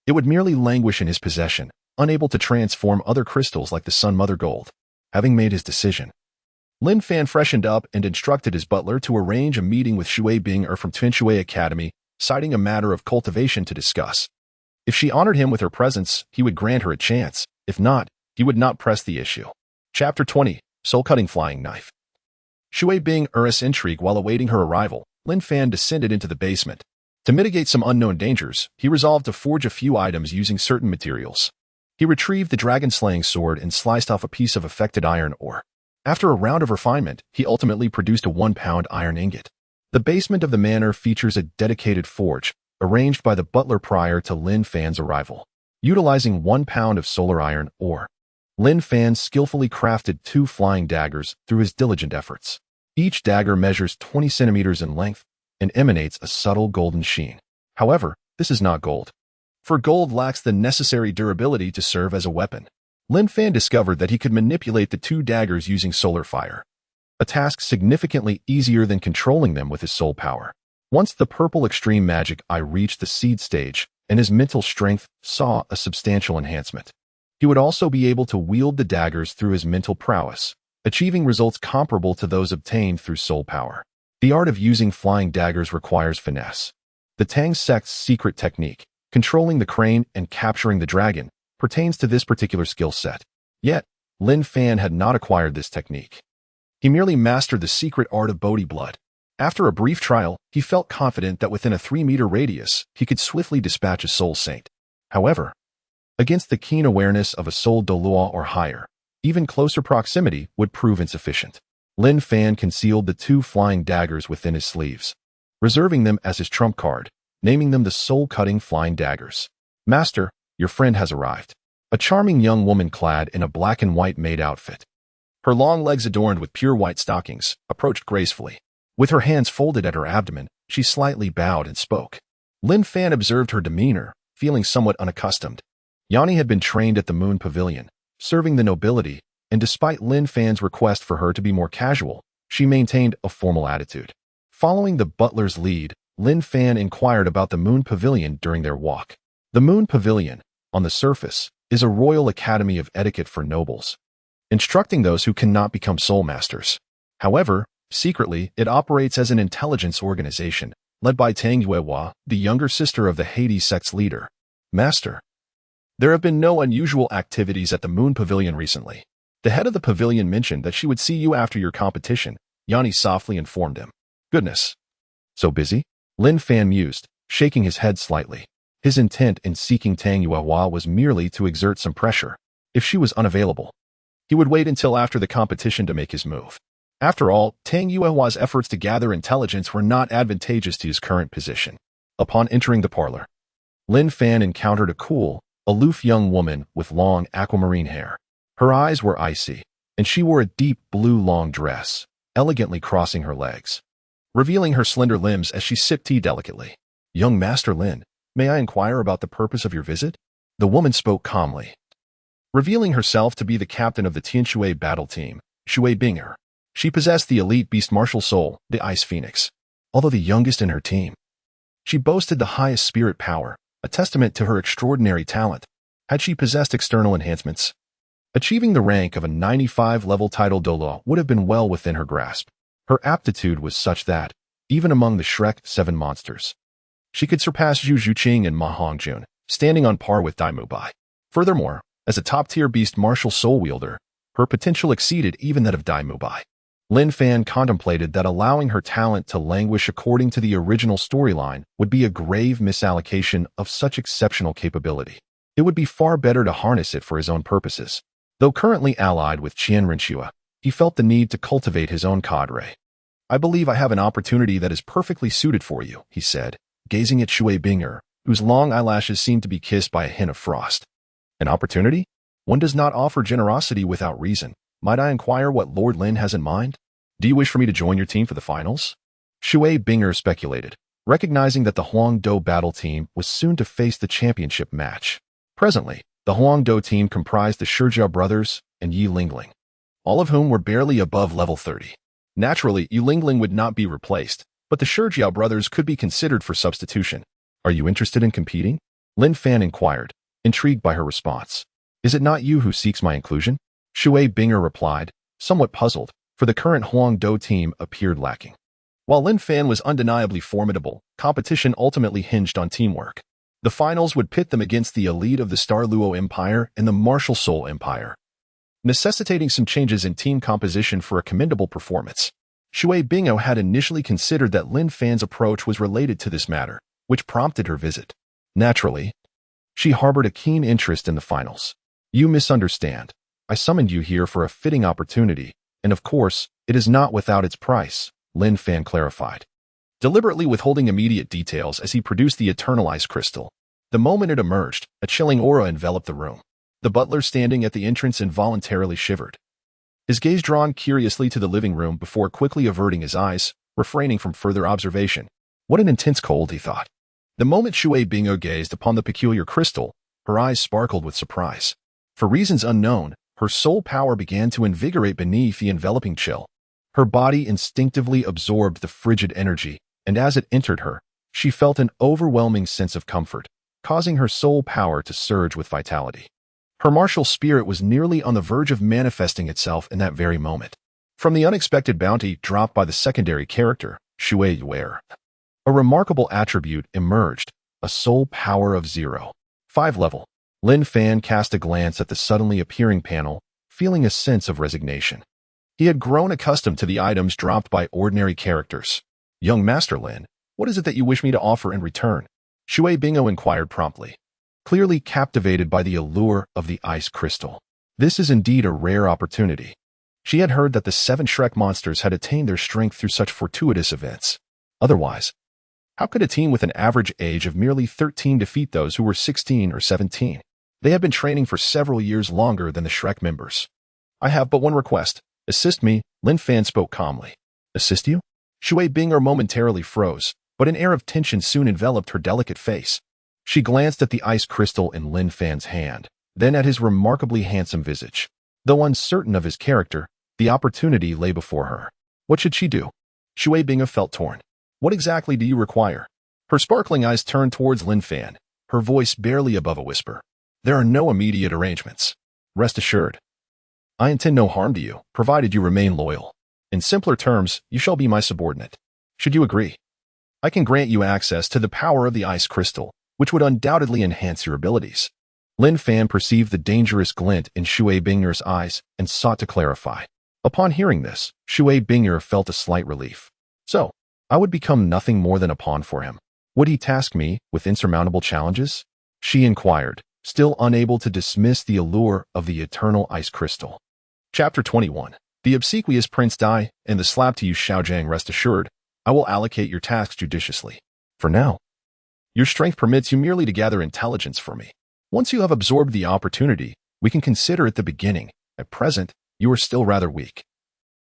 it would merely languish in his possession, unable to transform other crystals like the Sun Mother Gold. Having made his decision, Lin Fan freshened up and instructed his butler to arrange a meeting with Xue Qinghe from Xue Academy, citing a matter of cultivation to discuss. If she honored him with her presence, he would grant her a chance. If not, he would not press the issue. Chapter 20. Soul-Cutting Flying Knife. Xue Qinghe's intrigue while awaiting her arrival, Lin Fan descended into the basement. To mitigate some unknown dangers, he resolved to forge a few items using certain materials. He retrieved the dragon-slaying sword and sliced off a piece of affected iron ore. After a round of refinement, he ultimately produced a 1-pound iron ingot. The basement of the manor features a dedicated forge, arranged by the butler prior to Lin Fan's arrival. Utilizing 1 pound of solar iron ore, Lin Fan skillfully crafted 2 flying daggers through his diligent efforts. Each dagger measures 20 centimeters in length and emanates a subtle golden sheen. However, this is not gold, for gold lacks the necessary durability to serve as a weapon. Lin Fan discovered that he could manipulate the 2 daggers using solar fire, a task significantly easier than controlling them with his soul power. Once the purple extreme magic eye reached the seed stage, and his mental strength saw a substantial enhancement, he would also be able to wield the daggers through his mental prowess, achieving results comparable to those obtained through soul power. The art of using flying daggers requires finesse. The Tang sect's secret technique, controlling the crane and capturing the dragon, pertains to this particular skill set. Yet, Lin Fan had not acquired this technique. He merely mastered the secret art of Bodhi blood. After a brief trial, he felt confident that within a 3-meter radius, he could swiftly dispatch a soul saint. However, against the keen awareness of a soul Douluo or higher, even closer proximity would prove insufficient. Lin Fan concealed the 2 flying daggers within his sleeves, reserving them as his trump card, naming them the soul-cutting flying daggers. Master, your friend has arrived. A charming young woman clad in a black and white maid outfit, her long legs adorned with pure white stockings, approached gracefully. With her hands folded at her abdomen, she slightly bowed and spoke. Lin Fan observed her demeanor, feeling somewhat unaccustomed. Yanni had been trained at the Moon Pavilion, serving the nobility, and despite Lin Fan's request for her to be more casual, she maintained a formal attitude. Following the butler's lead, Lin Fan inquired about the Moon Pavilion during their walk. The Moon Pavilion, on the surface, is a royal academy of etiquette for nobles, instructing those who cannot become soul masters. However, secretly, it operates as an intelligence organization, led by Tang Yuehua, the younger sister of the Hades sect's leader. Master. There have been no unusual activities at the Moon Pavilion recently. The head of the pavilion mentioned that she would see you after your competition, Yanni softly informed him. Goodness. So busy? Lin Fan mused, shaking his head slightly. His intent in seeking Tang Yuehua was merely to exert some pressure. If she was unavailable, he would wait until after the competition to make his move. After all, Tang Yuehua's efforts to gather intelligence were not advantageous to his current position. Upon entering the parlor, Lin Fan encountered a cool, aloof young woman with long aquamarine hair. Her eyes were icy, and she wore a deep blue long dress, elegantly crossing her legs, revealing her slender limbs as she sipped tea delicately. Young Master Lin, may I inquire about the purpose of your visit? The woman spoke calmly, revealing herself to be the captain of the Tianxue battle team, Xue Qinghe. She possessed the elite beast martial soul, the Ice Phoenix. Although the youngest in her team, she boasted the highest spirit power, a testament to her extraordinary talent. Had she possessed external enhancements, achieving the rank of a 95-level title Douluo would have been well within her grasp. Her aptitude was such that, even among the Shrek 7 monsters, she could surpass Xue Qinghe and Ma Hongjun, standing on par with By. Furthermore, as a top-tier beast martial soul wielder, her potential exceeded even that of By. Lin Fan contemplated that allowing her talent to languish according to the original storyline would be a grave misallocation of such exceptional capability. It would be far better to harness it for his own purposes. Though currently allied with Qian Renxue, he felt the need to cultivate his own cadre. I believe I have an opportunity that is perfectly suited for you, he said, gazing at Xue Qinghe, whose long eyelashes seemed to be kissed by a hint of frost. An opportunity? One does not offer generosity without reason. Might I inquire what Lord Lin has in mind? Do you wish for me to join your team for the finals? Xue Qinghe speculated, recognizing that the Huangdou battle team was soon to face the championship match. Presently, the Huangdou team comprised the Shijiao brothers and Yi Lingling, all of whom were barely above level 30. Naturally, Yi Lingling would not be replaced, but the Shijiao brothers could be considered for substitution. Are you interested in competing? Lin Fan inquired, intrigued by her response. Is it not you who seeks my inclusion? Xue Qinghe replied, somewhat puzzled, for the current Huangdou team appeared lacking. While Lin Fan was undeniably formidable, competition ultimately hinged on teamwork. The finals would pit them against the elite of the Star Luo Empire and the Martial Soul Empire, necessitating some changes in team composition for a commendable performance. Xue Qinghe had initially considered that Lin Fan's approach was related to this matter, which prompted her visit. Naturally, she harbored a keen interest in the finals. You misunderstand. I summoned you here for a fitting opportunity, and of course, it is not without its price, Lin Fan clarified, deliberately withholding immediate details as he produced the eternalized crystal. The moment it emerged, a chilling aura enveloped the room. The butler standing at the entrance involuntarily shivered, his gaze drawn curiously to the living room before quickly averting his eyes, refraining from further observation. What an intense cold, he thought. The moment Xue Qinghe gazed upon the peculiar crystal, her eyes sparkled with surprise. For reasons unknown, her soul power began to invigorate beneath the enveloping chill. Her body instinctively absorbed the frigid energy, and as it entered her, she felt an overwhelming sense of comfort, causing her soul power to surge with vitality. Her martial spirit was nearly on the verge of manifesting itself in that very moment. From the unexpected bounty dropped by the secondary character, Xue Qinghe, a remarkable attribute emerged, a soul power of 0.5 level. Lin Fan cast a glance at the suddenly appearing panel, feeling a sense of resignation. He had grown accustomed to the items dropped by ordinary characters. Young Master Lin, what is it that you wish me to offer in return? Xue Qinghe inquired promptly, clearly captivated by the allure of the ice crystal. This is indeed a rare opportunity. She had heard that the 7 Shrek monsters had attained their strength through such fortuitous events. Otherwise, how could a team with an average age of merely 13 defeat those who were 16 or 17? They had been training for several years longer than the Shrek members. I have but one request. Assist me, Lin Fan spoke calmly. Assist you? Xue Qinghe momentarily froze, but an air of tension soon enveloped her delicate face. She glanced at the ice crystal in Lin Fan's hand, then at his remarkably handsome visage. Though uncertain of his character, the opportunity lay before her. What should she do? Xue Qinghe felt torn. What exactly do you require? Her sparkling eyes turned towards Lin Fan, her voice barely above a whisper. "There are no immediate arrangements. Rest assured. I intend no harm to you, provided you remain loyal. In simpler terms, you shall be my subordinate. Should you agree, I can grant you access to the power of the ice crystal, which would undoubtedly enhance your abilities." Lin Fan perceived the dangerous glint in Xue Qinghe's eyes and sought to clarify. Upon hearing this, Xue Qinghe felt a slight relief. So, I would become nothing more than a pawn for him. Would he task me with insurmountable challenges? She inquired, still unable to dismiss the allure of the eternal ice crystal. Chapter 21. The obsequious Prince Dai and the slap to you Xiaojang. Rest assured, I will allocate your tasks judiciously. For now, your strength permits you merely to gather intelligence for me. Once you have absorbed the opportunity, we can consider it the beginning. At present, you are still rather weak.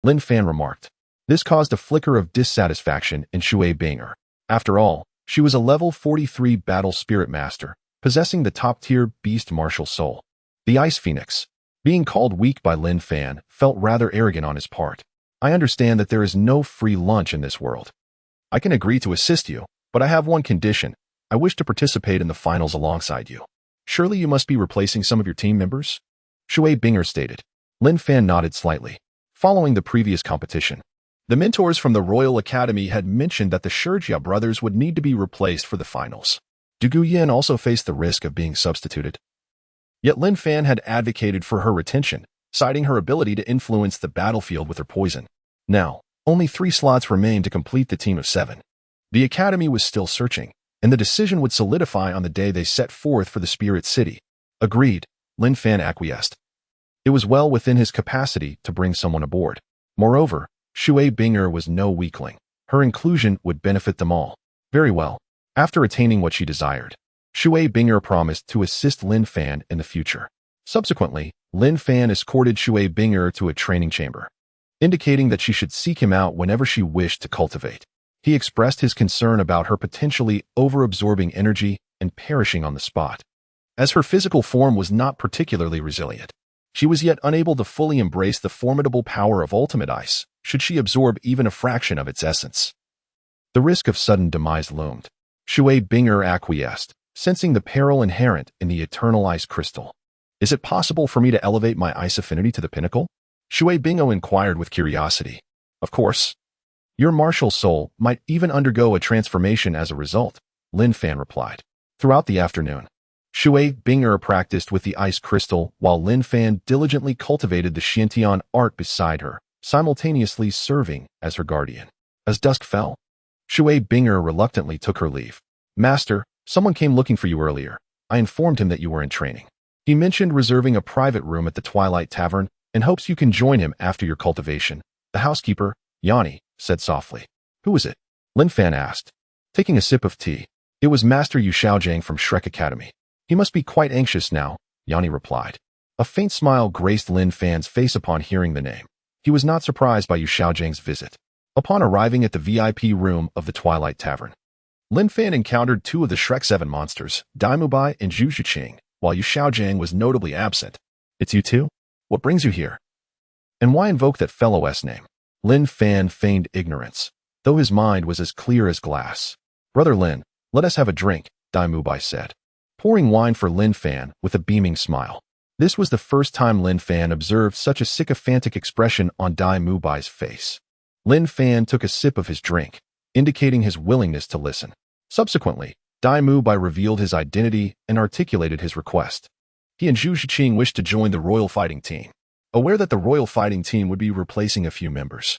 Lin Fan remarked. This caused a flicker of dissatisfaction in Xue Qinghe. After all, she was a level 43 battle spirit master, possessing the top-tier beast martial soul. The Ice Phoenix, being called weak by Lin Fan, felt rather arrogant on his part. I understand that there is no free lunch in this world. I can agree to assist you, but I have one condition. I wish to participate in the finals alongside you. Surely you must be replacing some of your team members? Xue Qinghe stated. Lin Fan nodded slightly. Following the previous competition, the mentors from the Royal Academy had mentioned that the Shijia brothers would need to be replaced for the finals. Du Guyan also faced the risk of being substituted. Yet Lin Fan had advocated for her retention, citing her ability to influence the battlefield with her poison. Now, only 3 slots remained to complete the team of 7. The Academy was still searching, and the decision would solidify on the day they set forth for the Spirit City. Agreed, Lin Fan acquiesced. It was well within his capacity to bring someone aboard. Moreover, Xue Qinghe was no weakling. Her inclusion would benefit them all. Very well. After attaining what she desired, Xue Qinghe promised to assist Lin Fan in the future. Subsequently, Lin Fan escorted Xue Qinghe to a training chamber, indicating that she should seek him out whenever she wished to cultivate. He expressed his concern about her potentially over-absorbing energy and perishing on the spot. As her physical form was not particularly resilient, she was yet unable to fully embrace the formidable power of ultimate ice, should she absorb even a fraction of its essence. The risk of sudden demise loomed. Xue Qinghe acquiesced, sensing the peril inherent in the eternal ice crystal. Is it possible for me to elevate my ice affinity to the pinnacle? Xue Qinghe inquired with curiosity. Of course. Your martial soul might even undergo a transformation as a result, Lin Fan replied. Throughout the afternoon, Xue Qinghe practiced with the ice crystal while Lin Fan diligently cultivated the Xiantian art beside her, simultaneously serving as her guardian. As dusk fell, Xue Qinghe reluctantly took her leave. Master, someone came looking for you earlier. I informed him that you were in training. He mentioned reserving a private room at the Twilight Tavern and hopes you can join him after your cultivation. The housekeeper, Yanni, said softly. Who is it? Lin Fan asked. Taking a sip of tea. It was Master Yu Xiaojang from Shrek Academy. He must be quite anxious now, Yanni replied. A faint smile graced Lin Fan's face upon hearing the name. He was not surprised by Yu Xiaojang's visit. Upon arriving at the VIP room of the Twilight Tavern, Lin Fan encountered 2 of the Shrek 7 monsters, By and Xue Qinghe, while Yu Xiaojang was notably absent. It's you two? What brings you here? And why invoke that fellow's name? Lin Fan feigned ignorance, though his mind was as clear as glass. Brother Lin, let us have a drink, By said, pouring wine for Lin Fan with a beaming smile. This was the first time Lin Fan observed such a sycophantic expression on By's face. Lin Fan took a sip of his drink, indicating his willingness to listen. Subsequently, By revealed his identity and articulated his request. He and Xue Qinghe wished to join the Royal Fighting Team, aware that the Royal Fighting Team would be replacing a few members.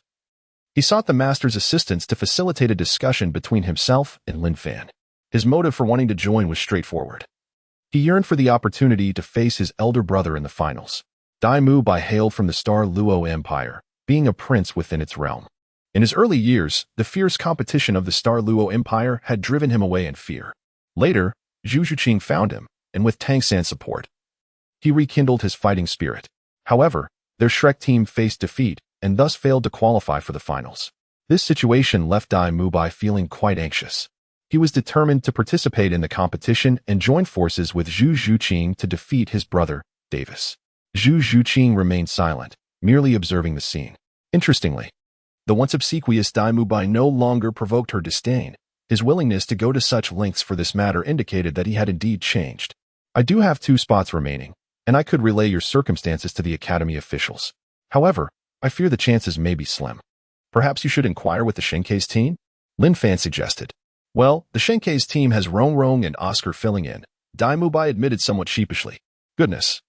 He sought the Master's assistance to facilitate a discussion between himself and Lin Fan. His motive for wanting to join was straightforward. He yearned for the opportunity to face his elder brother in the finals. By hailed from the Star Luo Empire, being a prince within its realm. In his early years, the fierce competition of the Star Luo Empire had driven him away in fear. Later, Xue Qinghe found him, and with Tang San's support, he rekindled his fighting spirit. However, their Shrek team faced defeat and thus failed to qualify for the finals. This situation left By feeling quite anxious. He was determined to participate in the competition and join forces with Xue Qinghe to defeat his brother, Davis. Xue Qinghe remained silent, merely observing the scene. Interestingly, the once obsequious By no longer provoked her disdain. His willingness to go to such lengths for this matter indicated that he had indeed changed. I do have 2 spots remaining, and I could relay your circumstances to the Academy officials. However, I fear the chances may be slim. Perhaps you should inquire with the Qinghe's team? Lin Fan suggested. Well, the Qinghe's team has Rong and Oscar filling in, By admitted somewhat sheepishly. Goodness.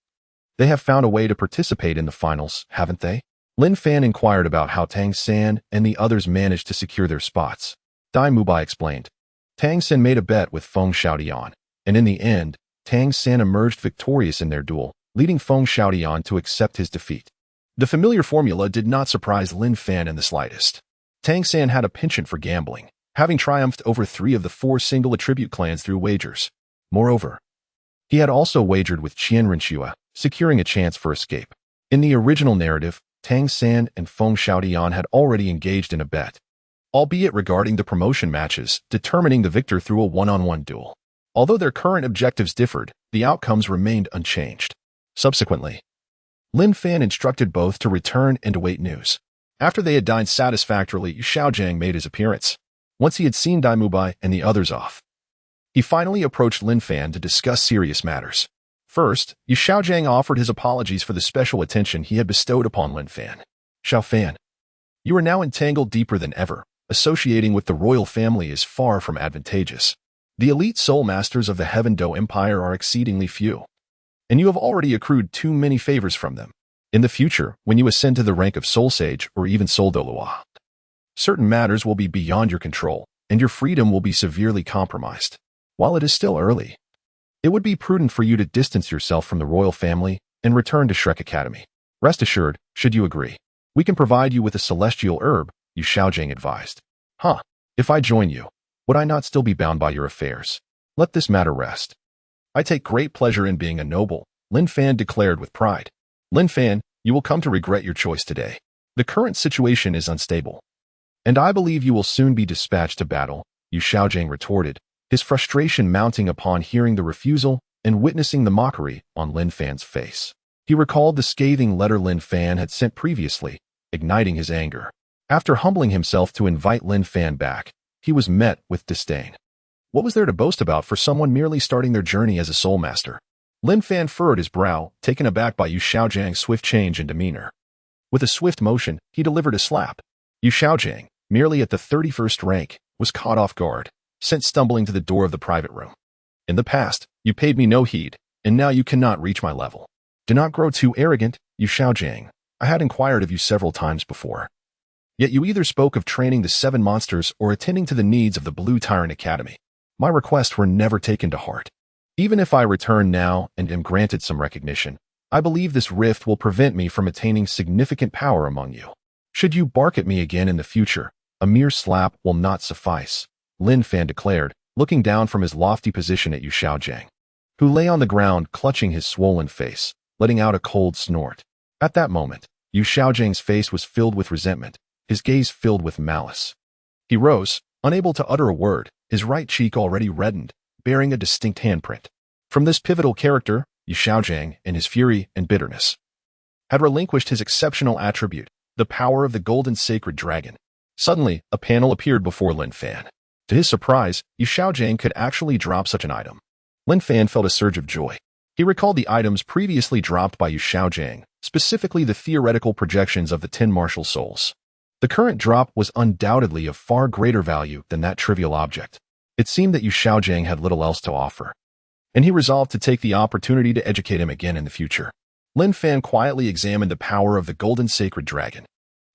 They have found a way to participate in the finals, haven't they? Lin Fan inquired about how Tang San and the others managed to secure their spots. By explained. Tang San made a bet with Feng Xiaodian, and in the end, Tang San emerged victorious in their duel, leading Feng Xiaodian to accept his defeat. The familiar formula did not surprise Lin Fan in the slightest. Tang San had a penchant for gambling, having triumphed over 3 of the 4 single attribute clans through wagers. Moreover, he had also wagered with Qian Renxue, securing a chance for escape. In the original narrative, Tang San and Feng Xiaodian had already engaged in a bet, albeit regarding the promotion matches, determining the victor through a one-on-one duel. Although their current objectives differed, the outcomes remained unchanged. Subsequently, Lin Fan instructed both to return and await news. After they had dined satisfactorily, Xiaojang made his appearance. Once he had seen By and the others off, he finally approached Lin Fan to discuss serious matters. First, Xiaojang offered his apologies for the special attention he had bestowed upon Lin Fan. Xiao Fan, you are now entangled deeper than ever. Associating with the royal family is far from advantageous. The elite soul masters of the Heaven Dou Empire are exceedingly few, and you have already accrued too many favors from them. In the future, when you ascend to the rank of Soul Sage or even Soul Douluo, certain matters will be beyond your control, and your freedom will be severely compromised. While it is still early, it would be prudent for you to distance yourself from the royal family and return to Shrek Academy. Rest assured, should you agree, we can provide you with a celestial herb, Xiaojang advised. If I join you, would I not still be bound by your affairs? Let this matter rest. I take great pleasure in being a noble, Lin Fan declared with pride. Lin Fan, you will come to regret your choice today. The current situation is unstable, and I believe you will soon be dispatched to battle, Xiaojang retorted, his frustration mounting upon hearing the refusal and witnessing the mockery on Lin Fan's face. He recalled the scathing letter Lin Fan had sent previously, igniting his anger. After humbling himself to invite Lin Fan back, he was met with disdain. What was there to boast about for someone merely starting their journey as a soul master? Lin Fan furrowed his brow, taken aback by Xiaojang's swift change in demeanor. With a swift motion, he delivered a slap. Xiaojang, merely at the 31st rank, was caught off guard, sent stumbling to the door of the private room. In the past, you paid me no heed, and now you cannot reach my level. Do not grow too arrogant, Xiaojang. I had inquired of you several times before. Yet you either spoke of training the 7 monsters or attending to the needs of the Blue Tyrant Academy. My requests were never taken to heart. Even if I return now and am granted some recognition, I believe this rift will prevent me from attaining significant power among you. Should you bark at me again in the future, a mere slap will not suffice, Lin Fan declared, looking down from his lofty position at Xiaojang, who lay on the ground clutching his swollen face, letting out a cold snort. At that moment, Xiaojang's face was filled with resentment, his gaze filled with malice. He rose, unable to utter a word, his right cheek already reddened, bearing a distinct handprint. From this pivotal character, Xiaojang, in his fury and bitterness, had relinquished his exceptional attribute, the power of the golden sacred dragon. Suddenly, a panel appeared before Lin Fan. To his surprise, Xiaojang could actually drop such an item. Lin Fan felt a surge of joy. He recalled the items previously dropped by Xiaojang, specifically the theoretical projections of the 10 martial souls. The current drop was undoubtedly of far greater value than that trivial object. It seemed that Xiaojang had little else to offer, and he resolved to take the opportunity to educate him again in the future. Lin Fan quietly examined the power of the golden sacred dragon.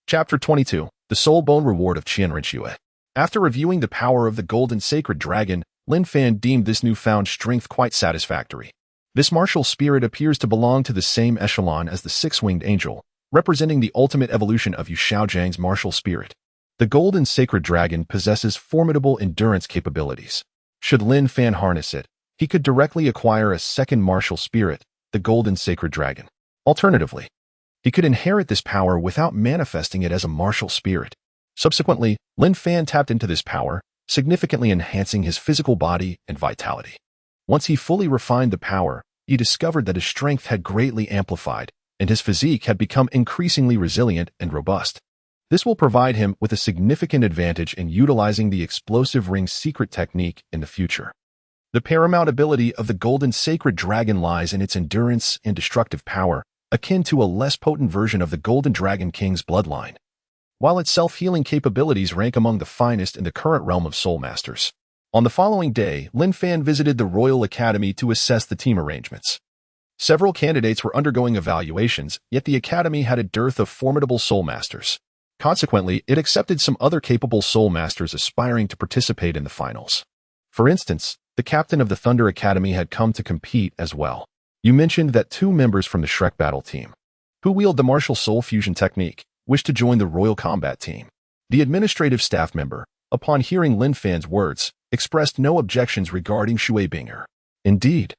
Chapter 22, The Soul Bone Reward of Qian Renxue. After reviewing the power of the golden sacred dragon, Lin Fan deemed this newfound strength quite satisfactory. This martial spirit appears to belong to the same echelon as the 6-winged angel, representing the ultimate evolution of Xiaojang's martial spirit. The golden sacred dragon possesses formidable endurance capabilities. Should Lin Fan harness it, he could directly acquire a second martial spirit, the golden sacred dragon. Alternatively, he could inherit this power without manifesting it as a martial spirit. Subsequently, Lin Fan tapped into this power, significantly enhancing his physical body and vitality. Once he fully refined the power, he discovered that his strength had greatly amplified, and his physique had become increasingly resilient and robust. This will provide him with a significant advantage in utilizing the explosive ring's secret technique in the future. The paramount ability of the Golden Sacred Dragon lies in its endurance and destructive power, akin to a less potent version of the Golden Dragon King's bloodline. While its self-healing capabilities rank among the finest in the current realm of Soul Masters. On the following day, Lin Fan visited the Royal Academy to assess the team arrangements. Several candidates were undergoing evaluations, yet the Academy had a dearth of formidable Soul Masters. Consequently, it accepted some other capable Soul Masters aspiring to participate in the finals. For instance, the captain of the Thunder Academy had come to compete as well. You mentioned that 2 members from the Shrek battle team, who wield the martial soul fusion technique, wished to join the Royal Combat team. The administrative staff member, upon hearing Lin Fan's words, expressed no objections regarding Xue Qinghe. Indeed,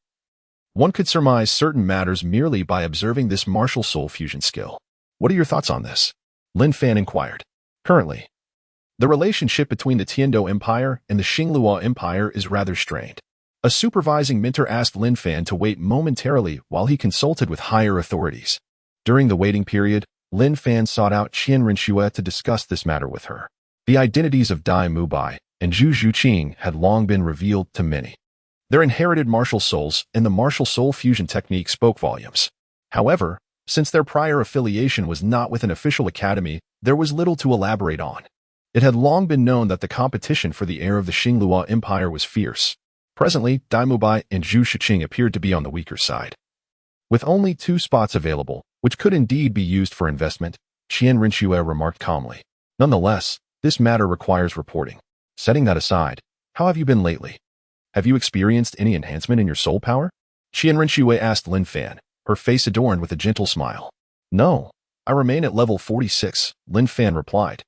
one could surmise certain matters merely by observing this martial soul fusion skill. What are your thoughts on this? Lin Fan inquired. Currently, the relationship between the Tiandou Empire and the Xingluo Empire is rather strained. A supervising mentor asked Lin Fan to wait momentarily while he consulted with higher authorities. During the waiting period, Lin Fan sought out Qian Renxue to discuss this matter with her. The identities of By and Xue Qinghe had long been revealed to many. Their inherited martial souls and the martial soul fusion technique spoke volumes. However, since their prior affiliation was not with an official academy, there was little to elaborate on. It had long been known that the competition for the heir of the Xingluo Empire was fierce. Presently, By and Xue Qinghe appeared to be on the weaker side. With only 2 spots available, which could indeed be used for investment, Qian Renxue remarked calmly. Nonetheless, this matter requires reporting. Setting that aside, how have you been lately? Have you experienced any enhancement in your soul power? Qian Renxue asked Lin Fan, her face adorned with a gentle smile. No, I remain at level 46, Lin Fan replied.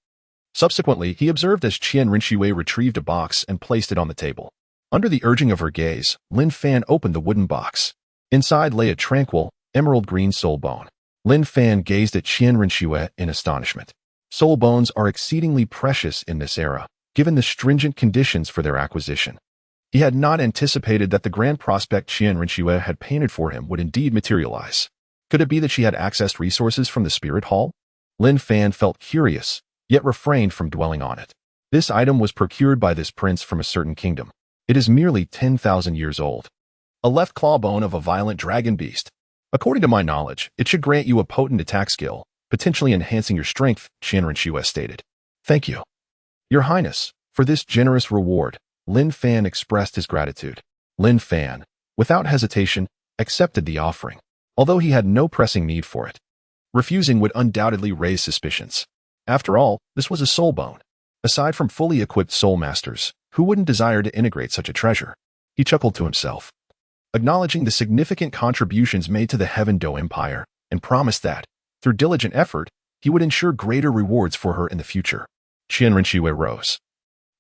Subsequently, he observed as Qian Renxue retrieved a box and placed it on the table. Under the urging of her gaze, Lin Fan opened the wooden box. Inside lay a tranquil, emerald green soul bone. Lin Fan gazed at Qian Renxue in astonishment. Soul bones are exceedingly precious in this era, given the stringent conditions for their acquisition. He had not anticipated that the grand prospect Qian Renxue had painted for him would indeed materialize. Could it be that she had accessed resources from the Spirit Hall? Lin Fan felt curious, yet refrained from dwelling on it. This item was procured by this prince from a certain kingdom. It is merely 10,000 years old. A left claw bone of a violent dragon beast. According to my knowledge, it should grant you a potent attack skill, potentially enhancing your strength, Qian Renxue stated. Thank you, Your Highness, for this generous reward. Lin Fan expressed his gratitude. Lin Fan, without hesitation, accepted the offering, although he had no pressing need for it. Refusing would undoubtedly raise suspicions. After all, this was a soul bone. Aside from fully equipped soul masters, who wouldn't desire to integrate such a treasure? He chuckled to himself, acknowledging the significant contributions made to the Heaven Dou Empire, and promised that, through diligent effort, he would ensure greater rewards for her in the future. Qian Renxue rose.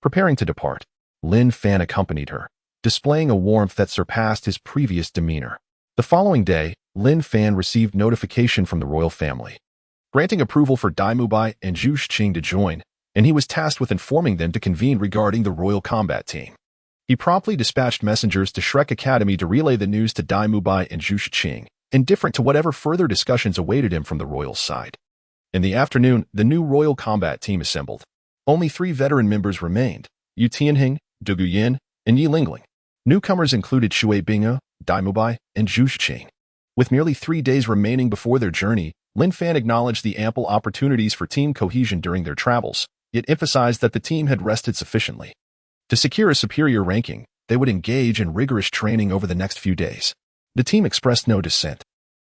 Preparing to depart, Lin Fan accompanied her, displaying a warmth that surpassed his previous demeanor. The following day, Lin Fan received notification from the royal family, granting approval for By and Xue Qinghe to join, and he was tasked with informing them to convene regarding the royal combat team. He promptly dispatched messengers to Shrek Academy to relay the news to By and Xue Qinghe, indifferent to whatever further discussions awaited him from the royal side. In the afternoon, the new royal combat team assembled. Only 3 veteran members remained, Yu Tianheng, Du Guyan, and Yi Lingling. Newcomers included Xue Qinghe, By, and Xue Qinghe. With merely 3 days remaining before their journey, Lin Fan acknowledged the ample opportunities for team cohesion during their travels, yet emphasized that the team had rested sufficiently. To secure a superior ranking, they would engage in rigorous training over the next few days. The team expressed no dissent.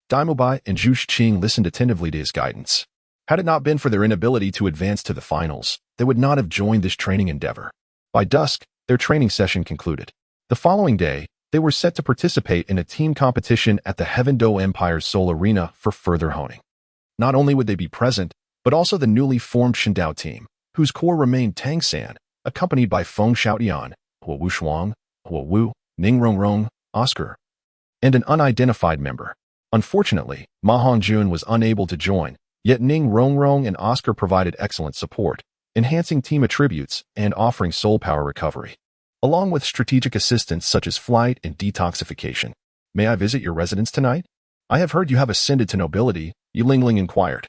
By and Xue Qinghe listened attentively to his guidance. Had it not been for their inability to advance to the finals, they would not have joined this training endeavor. By dusk, their training session concluded. The following day, they were set to participate in a team competition at the Heaven Dou Empire's Soul Arena for further honing. Not only would they be present, but also the newly formed Shindao team, whose core remained Tang San, accompanied by Feng Xiaotian, Huo Wushuang, Huo Wu, Ning Rongrong, Oscar, and an unidentified member. Unfortunately, Ma Hongjun was unable to join, yet Ning Rongrong and Oscar provided excellent support, enhancing team attributes and offering soul power recovery, along with strategic assistance such as flight and detoxification. May I visit your residence tonight? I have heard you have ascended to nobility, Yi Lingling inquired.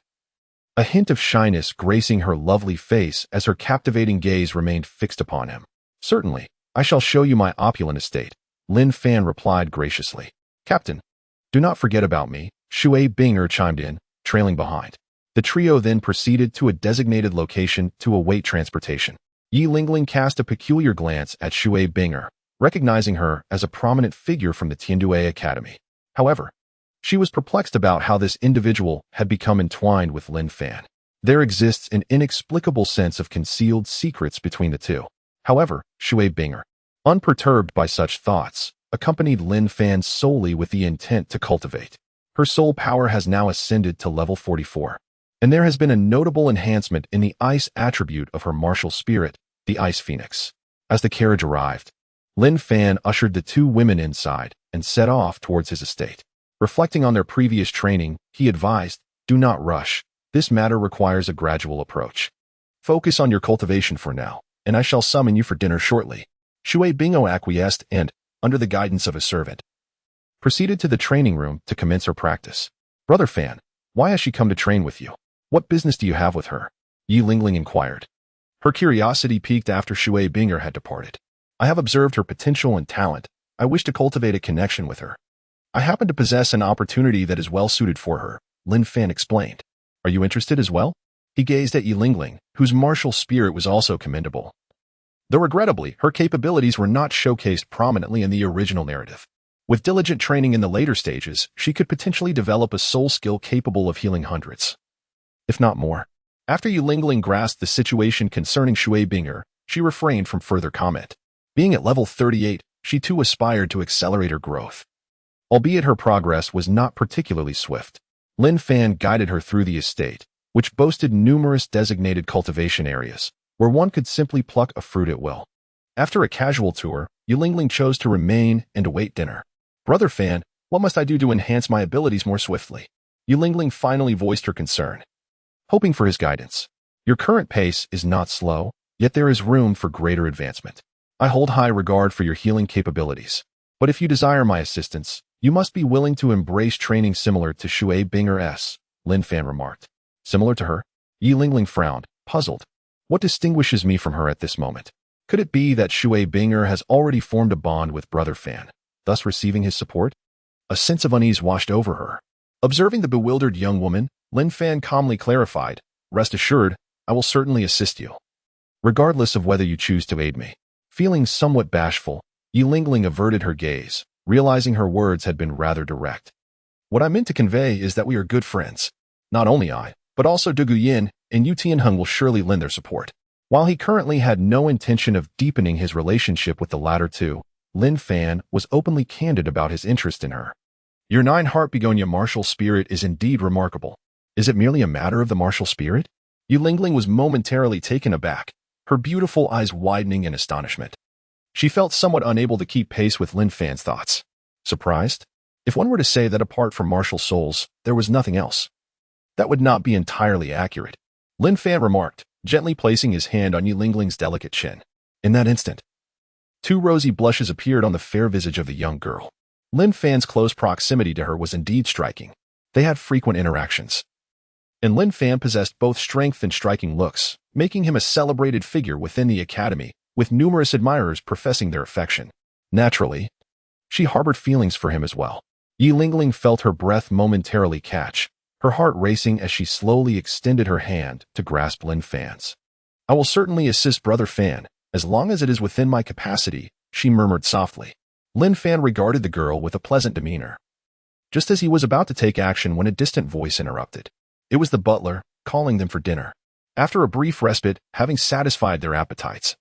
a hint of shyness gracing her lovely face as her captivating gaze remained fixed upon him. "Certainly, I shall show you my opulent estate," Lin Fan replied graciously. "Captain, do not forget about me," Xue Qinghe chimed in, trailing behind. The trio then proceeded to a designated location to await transportation. Yi Lingling cast a peculiar glance at Xue Qinghe, recognizing her as a prominent figure from the Tiandue Academy. However, she was perplexed about how this individual had become entwined with Lin Fan. There exists an inexplicable sense of concealed secrets between the two. However, Xue Qinghe, unperturbed by such thoughts, accompanied Lin Fan solely with the intent to cultivate. Her soul power has now ascended to level 44, and there has been a notable enhancement in the ice attribute of her martial spirit, the Ice Phoenix. As the carriage arrived, Lin Fan ushered the two women inside and set off towards his estate. Reflecting on their previous training, he advised, "Do not rush. This matter requires a gradual approach. Focus on your cultivation for now, and I shall summon you for dinner shortly." Xue Qinghe acquiesced and, under the guidance of a servant, proceeded to the training room to commence her practice. "Brother Fan, why has she come to train with you? What business do you have with her?" Yi Lingling inquired. Her curiosity piqued after Xue Qinghe had departed. "I have observed her potential and talent. I wish to cultivate a connection with her. I happen to possess an opportunity that is well suited for her," Lin Fan explained. "Are you interested as well?" He gazed at Yi Lingling, whose martial spirit was also commendable, though regrettably, her capabilities were not showcased prominently in the original narrative. With diligent training in the later stages, she could potentially develop a soul skill capable of healing hundreds, if not more. After Yi Lingling grasped the situation concerning Xue Qinghe, she refrained from further comment. Being at level 38, she too aspired to accelerate her growth. Albeit her progress was not particularly swift, Lin Fan guided her through the estate, which boasted numerous designated cultivation areas, where one could simply pluck a fruit at will. After a casual tour, Yi Lingling chose to remain and await dinner. "Brother Fan, what must I do to enhance my abilities more swiftly?" Yi Lingling finally voiced her concern, hoping for his guidance. "Your current pace is not slow, yet there is room for greater advancement. I hold high regard for your healing capabilities, but if you desire my assistance, you must be willing to embrace training similar to Xue Qinghe's," Lin Fan remarked. "Similar to her?" Yi Lingling frowned, puzzled. What distinguishes me from her at this moment? Could it be that Xue Qinghe has already formed a bond with Brother Fan, thus receiving his support? A sense of unease washed over her. Observing the bewildered young woman, Lin Fan calmly clarified, "Rest assured, I will certainly assist you, regardless of whether you choose to aid me." Feeling somewhat bashful, Yi Lingling averted her gaze, realizing her words had been rather direct. "What I meant to convey is that we are good friends. Not only I, but also Du Guyan and Yu Tianheng will surely lend their support." While he currently had no intention of deepening his relationship with the latter two, Lin Fan was openly candid about his interest in her. "Your 9-heart begonia martial spirit is indeed remarkable. Is it merely a matter of the martial spirit?" Yi Lingling was momentarily taken aback, her beautiful eyes widening in astonishment. She felt somewhat unable to keep pace with Lin Fan's thoughts. Surprised? If one were to say that apart from martial souls, there was nothing else, that would not be entirely accurate, Lin Fan remarked, gently placing his hand on Yi Lingling's delicate chin. In that instant, 2 rosy blushes appeared on the fair visage of the young girl. Lin Fan's close proximity to her was indeed striking. They had frequent interactions, and Lin Fan possessed both strength and striking looks, making him a celebrated figure within the academy, with numerous admirers professing their affection. Naturally, she harbored feelings for him as well. Yi Lingling felt her breath momentarily catch, her heart racing as she slowly extended her hand to grasp Lin Fan's. "I will certainly assist Brother Fan, as long as it is within my capacity," she murmured softly. Lin Fan regarded the girl with a pleasant demeanor, just as he was about to take action when a distant voice interrupted. It was the butler, calling them for dinner. After a brief respite, having satisfied their appetites,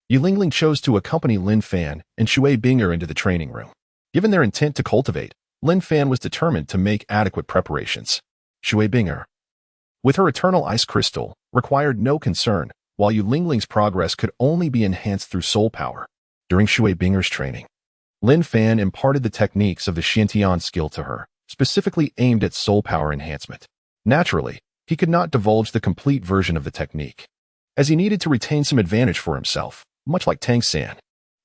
Yi Lingling chose to accompany Lin Fan and Xue Qinghe into the training room. Given their intent to cultivate, Lin Fan was determined to make adequate preparations. Xue Qinghe, with her eternal ice crystal, required no concern, while Yi Lingling's progress could only be enhanced through soul power. During Xue Qinghe's training, Lin Fan imparted the techniques of the Xiantian skill to her, specifically aimed at soul power enhancement. Naturally, he could not divulge the complete version of the technique, as he needed to retain some advantage for himself, much like Tang San.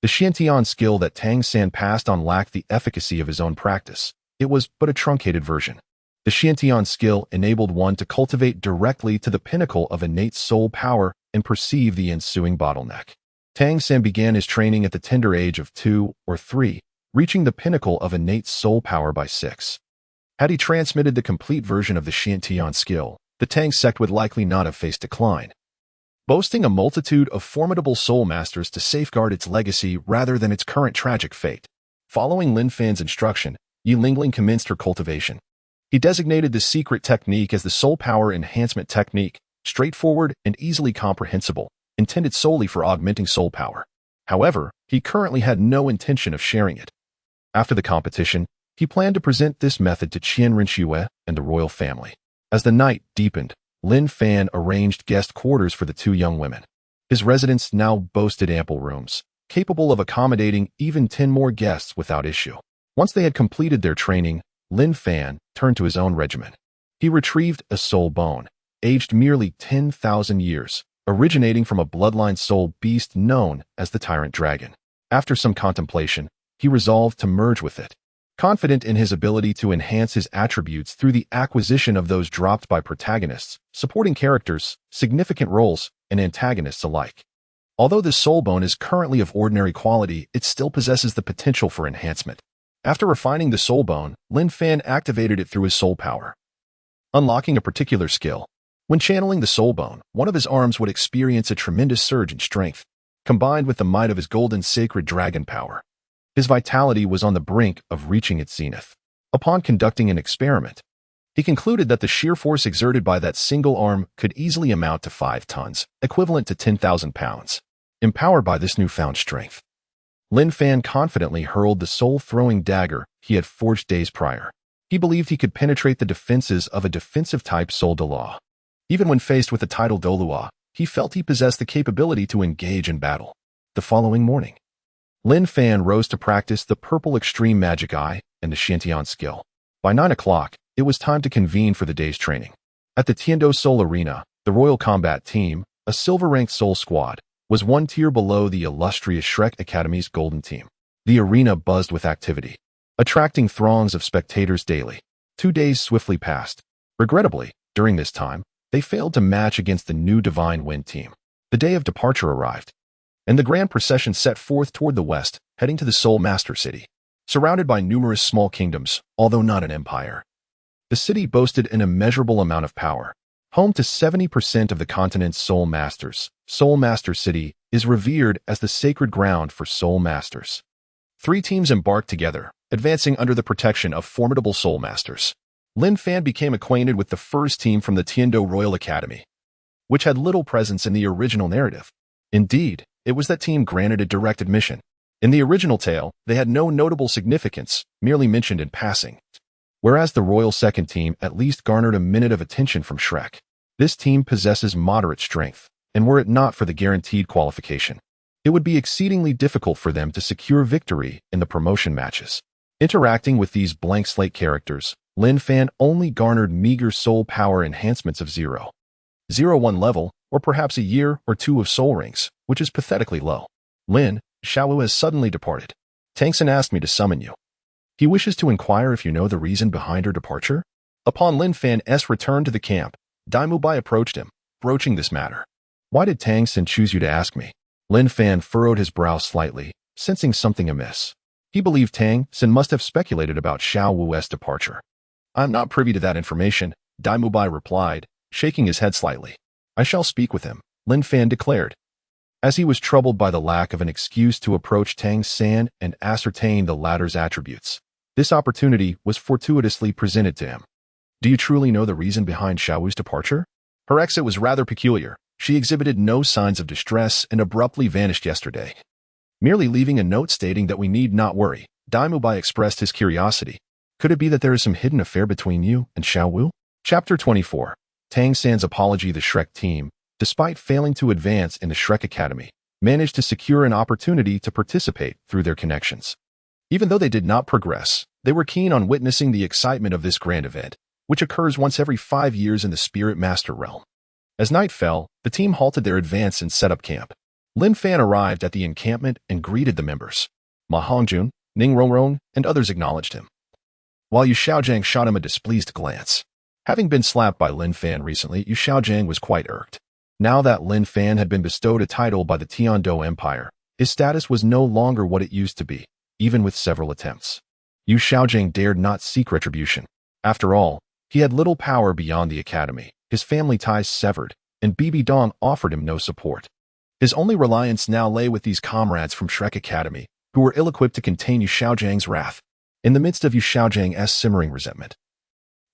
The Xiantian skill that Tang San passed on lacked the efficacy of his own practice. It was but a truncated version. The Xiantian skill enabled one to cultivate directly to the pinnacle of innate soul power and perceive the ensuing bottleneck. Tang San began his training at the tender age of 2 or 3, reaching the pinnacle of innate soul power by 6. Had he transmitted the complete version of the Xiantian skill, the Tang sect would likely not have faced decline, boasting a multitude of formidable soul masters to safeguard its legacy rather than its current tragic fate. Following Lin Fan's instruction, Yi Lingling commenced her cultivation. He designated the secret technique as the Soul Power Enhancement Technique, straightforward and easily comprehensible, intended solely for augmenting soul power. However, he currently had no intention of sharing it. After the competition, he planned to present this method to Qin Renxue and the royal family. As the night deepened, Lin Fan arranged guest quarters for the two young women. His residence now boasted ample rooms, capable of accommodating even 10 more guests without issue. Once they had completed their training, Lin Fan turned to his own regimen. He retrieved a soul bone, aged merely 10,000 years, originating from a bloodline soul beast known as the Tyrant Dragon. After some contemplation, he resolved to merge with it, confident in his ability to enhance his attributes through the acquisition of those dropped by protagonists, supporting characters, significant roles, and antagonists alike. Although this soul bone is currently of ordinary quality, it still possesses the potential for enhancement. After refining the soul bone, Lin Fan activated it through his soul power, unlocking a particular skill. When channeling the soul bone, one of his arms would experience a tremendous surge in strength, combined with the might of his golden sacred dragon power. His vitality was on the brink of reaching its zenith. Upon conducting an experiment, he concluded that the sheer force exerted by that single arm could easily amount to 5 tons, equivalent to 10,000 pounds. Empowered by this newfound strength, Lin Fan confidently hurled the soul-throwing dagger he had forged days prior. He believed he could penetrate the defenses of a defensive-type soul Douluo. Even when faced with the title Douluo, he felt he possessed the capability to engage in battle. The following morning, Lin Fan rose to practice the Purple Extreme Magic Eye and the Xiantian skill. By 9 o'clock, it was time to convene for the day's training. At the Tiando Soul Arena, the Royal Combat Team, a silver-ranked soul squad, was one tier below the illustrious Shrek Academy's Golden Team. The arena buzzed with activity, attracting throngs of spectators daily. 2 days swiftly passed. Regrettably, during this time, they failed to match against the new Divine Wind Team. The day of departure arrived, and the grand procession set forth toward the west, heading to the Soul Master City. Surrounded by numerous small kingdoms, although not an empire, the city boasted an immeasurable amount of power. Home to 70% of the continent's soul masters, Soul Master City is revered as the sacred ground for soul masters. 3 teams embarked together, advancing under the protection of formidable soul masters. Lin Fan became acquainted with the first team from the Tiando Royal Academy, which had little presence in the original narrative. Indeed, it was that team granted a direct admission. In the original tale, they had no notable significance, merely mentioned in passing, whereas the Royal Second Team at least garnered a minute of attention from Shrek. This team possesses moderate strength, and were it not for the guaranteed qualification, it would be exceedingly difficult for them to secure victory in the promotion matches. Interacting with these blank slate characters, Lin Fan only garnered meager soul power enhancements of 0.01 level, or perhaps a year or 2 of soul rings, which is pathetically low. Lin, Xiaowu has suddenly departed. Tang San asked me to summon you. He wishes to inquire if you know the reason behind her departure. Upon Lin Fan's return to the camp, By approached him, broaching this matter. Why did Tang San choose you to ask me? Lin Fan furrowed his brow slightly, sensing something amiss. He believed Tang San must have speculated about Xiaowu's departure. I'm not privy to that information, By replied, shaking his head slightly. I shall speak with him, Lin Fan declared. As he was troubled by the lack of an excuse to approach Tang San and ascertain the latter's attributes, this opportunity was fortuitously presented to him. Do you truly know the reason behind Xiaowu's departure? Her exit was rather peculiar. She exhibited no signs of distress and abruptly vanished yesterday, merely leaving a note stating that we need not worry. By expressed his curiosity. Could it be that there is some hidden affair between you and Xiaowu? Chapter 24. Tang San's apology. The Shrek team, despite failing to advance in the Shrek Academy, managed to secure an opportunity to participate through their connections. Even though they did not progress, they were keen on witnessing the excitement of this grand event, which occurs once every 5 years in the Spirit Master realm. As night fell, the team halted their advance and set up camp. Lin Fan arrived at the encampment and greeted the members. Ma Hongjun, Ning Rongrong, and others acknowledged him. while Yu Xiaojiang shot him a displeased glance. Having been slapped by Lin Fan recently, Yu Xiaojiang was quite irked. Now that Lin Fan had been bestowed a title by the Tiandou Empire, his status was no longer what it used to be, even with several attempts. Yu Xiaojiang dared not seek retribution. After all, he had little power beyond the academy, his family ties severed, and Bibi Dong offered him no support. His only reliance now lay with these comrades from Shrek Academy, who were ill-equipped to contain Yu Xiaojiang's wrath. In the midst of Yu Xiaojiang's simmering resentment,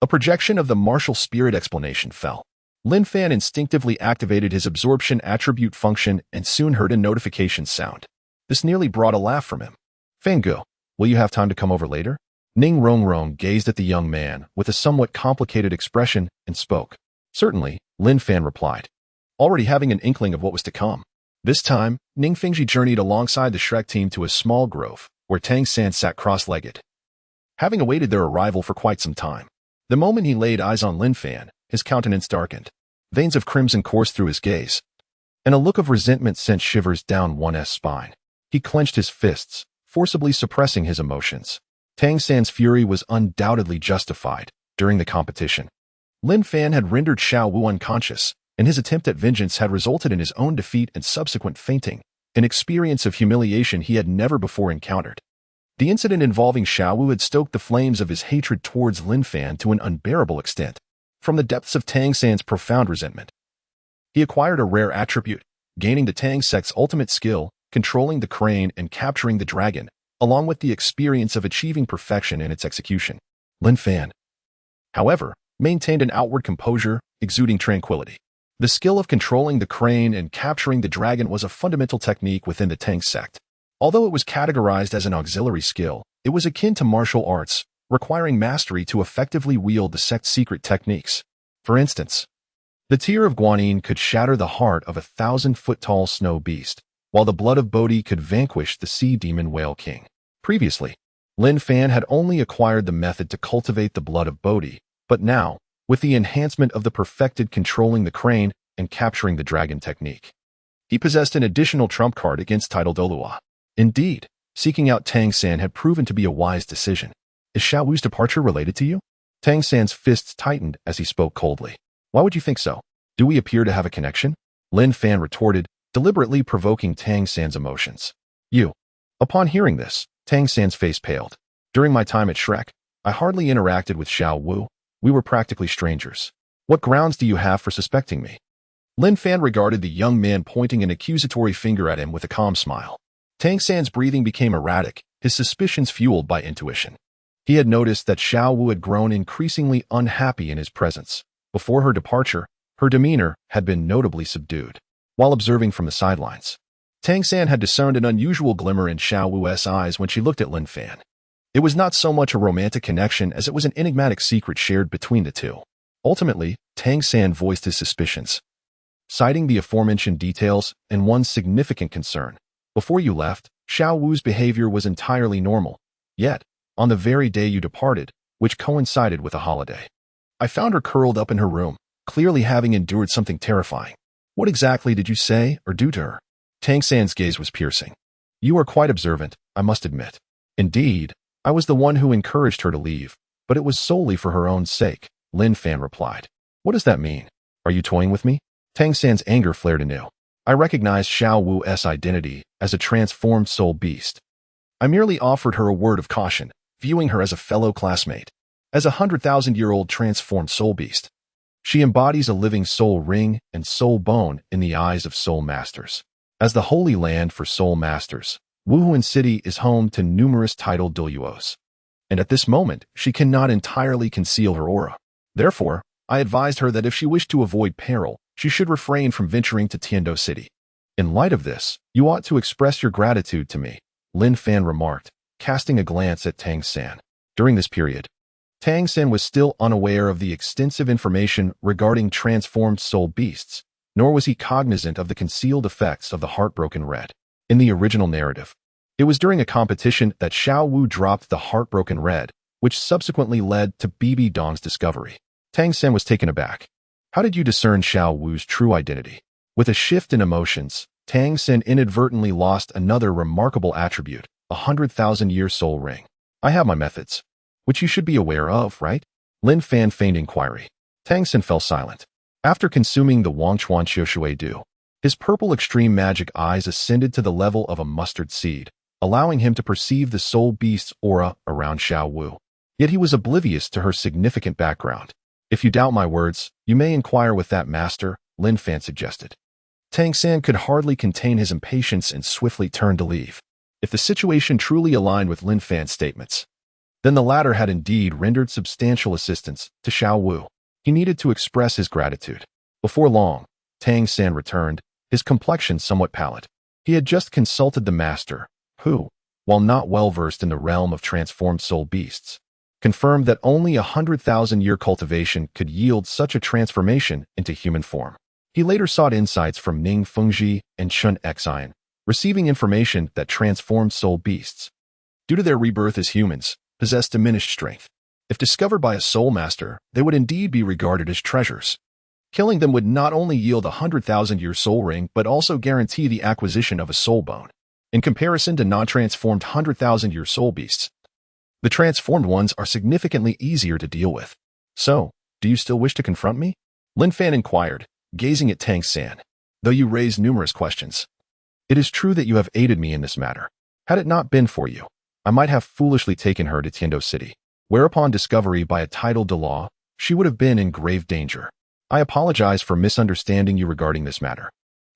a projection of the martial spirit explanation fell. Lin Fan instinctively activated his absorption attribute function and soon heard a notification sound. This nearly brought a laugh from him. "Fanggu, will you have time to come over later?" Ning Rongrong gazed at the young man with a somewhat complicated expression and spoke. "Certainly," Lin Fan replied, already having an inkling of what was to come. This time, Ning Fengji journeyed alongside the Shrek team to a small grove, where Tang San sat cross-legged. Having awaited their arrival for quite some time, the moment he laid eyes on Lin Fan, his countenance darkened. Veins of crimson coursed through his gaze, and a look of resentment sent shivers down one's spine. He clenched his fists, forcibly suppressing his emotions. Tang San's fury was undoubtedly justified. During the competition, Lin Fan had rendered Xiao Wu unconscious, and his attempt at vengeance had resulted in his own defeat and subsequent fainting, an experience of humiliation he had never before encountered. The incident involving Xiao Wu had stoked the flames of his hatred towards Lin Fan to an unbearable extent. From the depths of Tang San's profound resentment, he acquired a rare attribute, gaining the Tang sect's ultimate skill, controlling the crane and capturing the dragon, along with the experience of achieving perfection in its execution. Lin Fan, however, maintained an outward composure, exuding tranquility. The skill of controlling the crane and capturing the dragon was a fundamental technique within the Tang sect. Although it was categorized as an auxiliary skill, it was akin to martial arts, requiring mastery to effectively wield the sect's secret techniques. For instance, the tear of Guanyin could shatter the heart of a 1,000-foot-tall snow beast, while the blood of Bodhi could vanquish the sea demon Whale King. Previously, Lin Fan had only acquired the method to cultivate the blood of Bodhi, but now, with the enhancement of the perfected controlling the crane and capturing the dragon technique, he possessed an additional trump card against title Douluo. Indeed, seeking out Tang San had proven to be a wise decision. "Is Xiao Wu's departure related to you?" Tang San's fists tightened as he spoke coldly. "Why would you think so? Do we appear to have a connection?" Lin Fan retorted, deliberately provoking Tang San's emotions. "You." Upon hearing this, Tang San's face paled. "During my time at Shrek, I hardly interacted with Xiao Wu. We were practically strangers. What grounds do you have for suspecting me?" Lin Fan regarded the young man, pointing an accusatory finger at him with a calm smile. Tang San's breathing became erratic, his suspicions fueled by intuition. He had noticed that Xiao Wu had grown increasingly unhappy in his presence. Before her departure, her demeanor had been notably subdued. While observing from the sidelines, Tang San had discerned an unusual glimmer in Xiao Wu's eyes when she looked at Lin Fan. It was not so much a romantic connection as it was an enigmatic secret shared between the two. Ultimately, Tang San voiced his suspicions, citing the aforementioned details and one significant concern. "Before you left, Xiao Wu's behavior was entirely normal. Yet, on the very day you departed, which coincided with a holiday, I found her curled up in her room, clearly having endured something terrifying. What exactly did you say or do to her?" Tang San's gaze was piercing. "You are quite observant, I must admit. Indeed, I was the one who encouraged her to leave, but it was solely for her own sake," Lin Fan replied. "What does that mean? Are you toying with me?" Tang San's anger flared anew. "I recognized Xiao Wu's identity as a transformed soul beast. I merely offered her a word of caution, viewing her as a fellow classmate. As a 100,000-year-old transformed soul beast, she embodies a living soul ring and soul bone in the eyes of soul masters. As the holy land for soul masters, Wuhuan City is home to numerous titled Douluos, and at this moment, she cannot entirely conceal her aura. Therefore, I advised her that if she wished to avoid peril, she should refrain from venturing to Tiandou City. In light of this, you ought to express your gratitude to me," Lin Fan remarked, casting a glance at Tang San. During this period, Tang San was still unaware of the extensive information regarding transformed soul beasts, nor was he cognizant of the concealed effects of the Heartbroken Red. In the original narrative, it was during a competition that Xiao Wu dropped the Heartbroken Red, which subsequently led to Bibi Dong's discovery. Tang San was taken aback. "How did you discern Xiao Wu's true identity?" With a shift in emotions, Tang San inadvertently lost another remarkable attribute, a 100,000-year soul ring. "I have my methods. which you should be aware of, right? Lin Fan feigned inquiry. Tang San fell silent. After consuming the Wangchuan Xue Dou, his purple extreme magic eyes ascended to the level of a mustard seed, allowing him to perceive the soul beast's aura around Xiao Wu. Yet he was oblivious to her significant background. If you doubt my words, you may inquire with that master, Lin Fan suggested. Tang San could hardly contain his impatience and swiftly turned to leave. If the situation truly aligned with Lin Fan's statements, then the latter had indeed rendered substantial assistance to Xiao Wu. He needed to express his gratitude. Before long, Tang San returned, his complexion somewhat pallid. He had just consulted the master, who, while not well versed in the realm of transformed soul beasts, confirmed that only 100,000-year cultivation could yield such a transformation into human form. He later sought insights from Ning Fengji and Xue Qinghe, receiving information that transformed soul beasts, due to their rebirth as humans, possess diminished strength. If discovered by a soul master, they would indeed be regarded as treasures. Killing them would not only yield a 100,000-year soul ring, but also guarantee the acquisition of a soul bone. In comparison to non-transformed 100,000-year soul beasts, the transformed ones are significantly easier to deal with. So, do you still wish to confront me? Lin Fan inquired, gazing at Tang San. Though you raised numerous questions, it is true that you have aided me in this matter. Had it not been for you, I might have foolishly taken her to Tiandou City, where upon discovery by a titled Douluo, she would have been in grave danger. I apologize for misunderstanding you regarding this matter,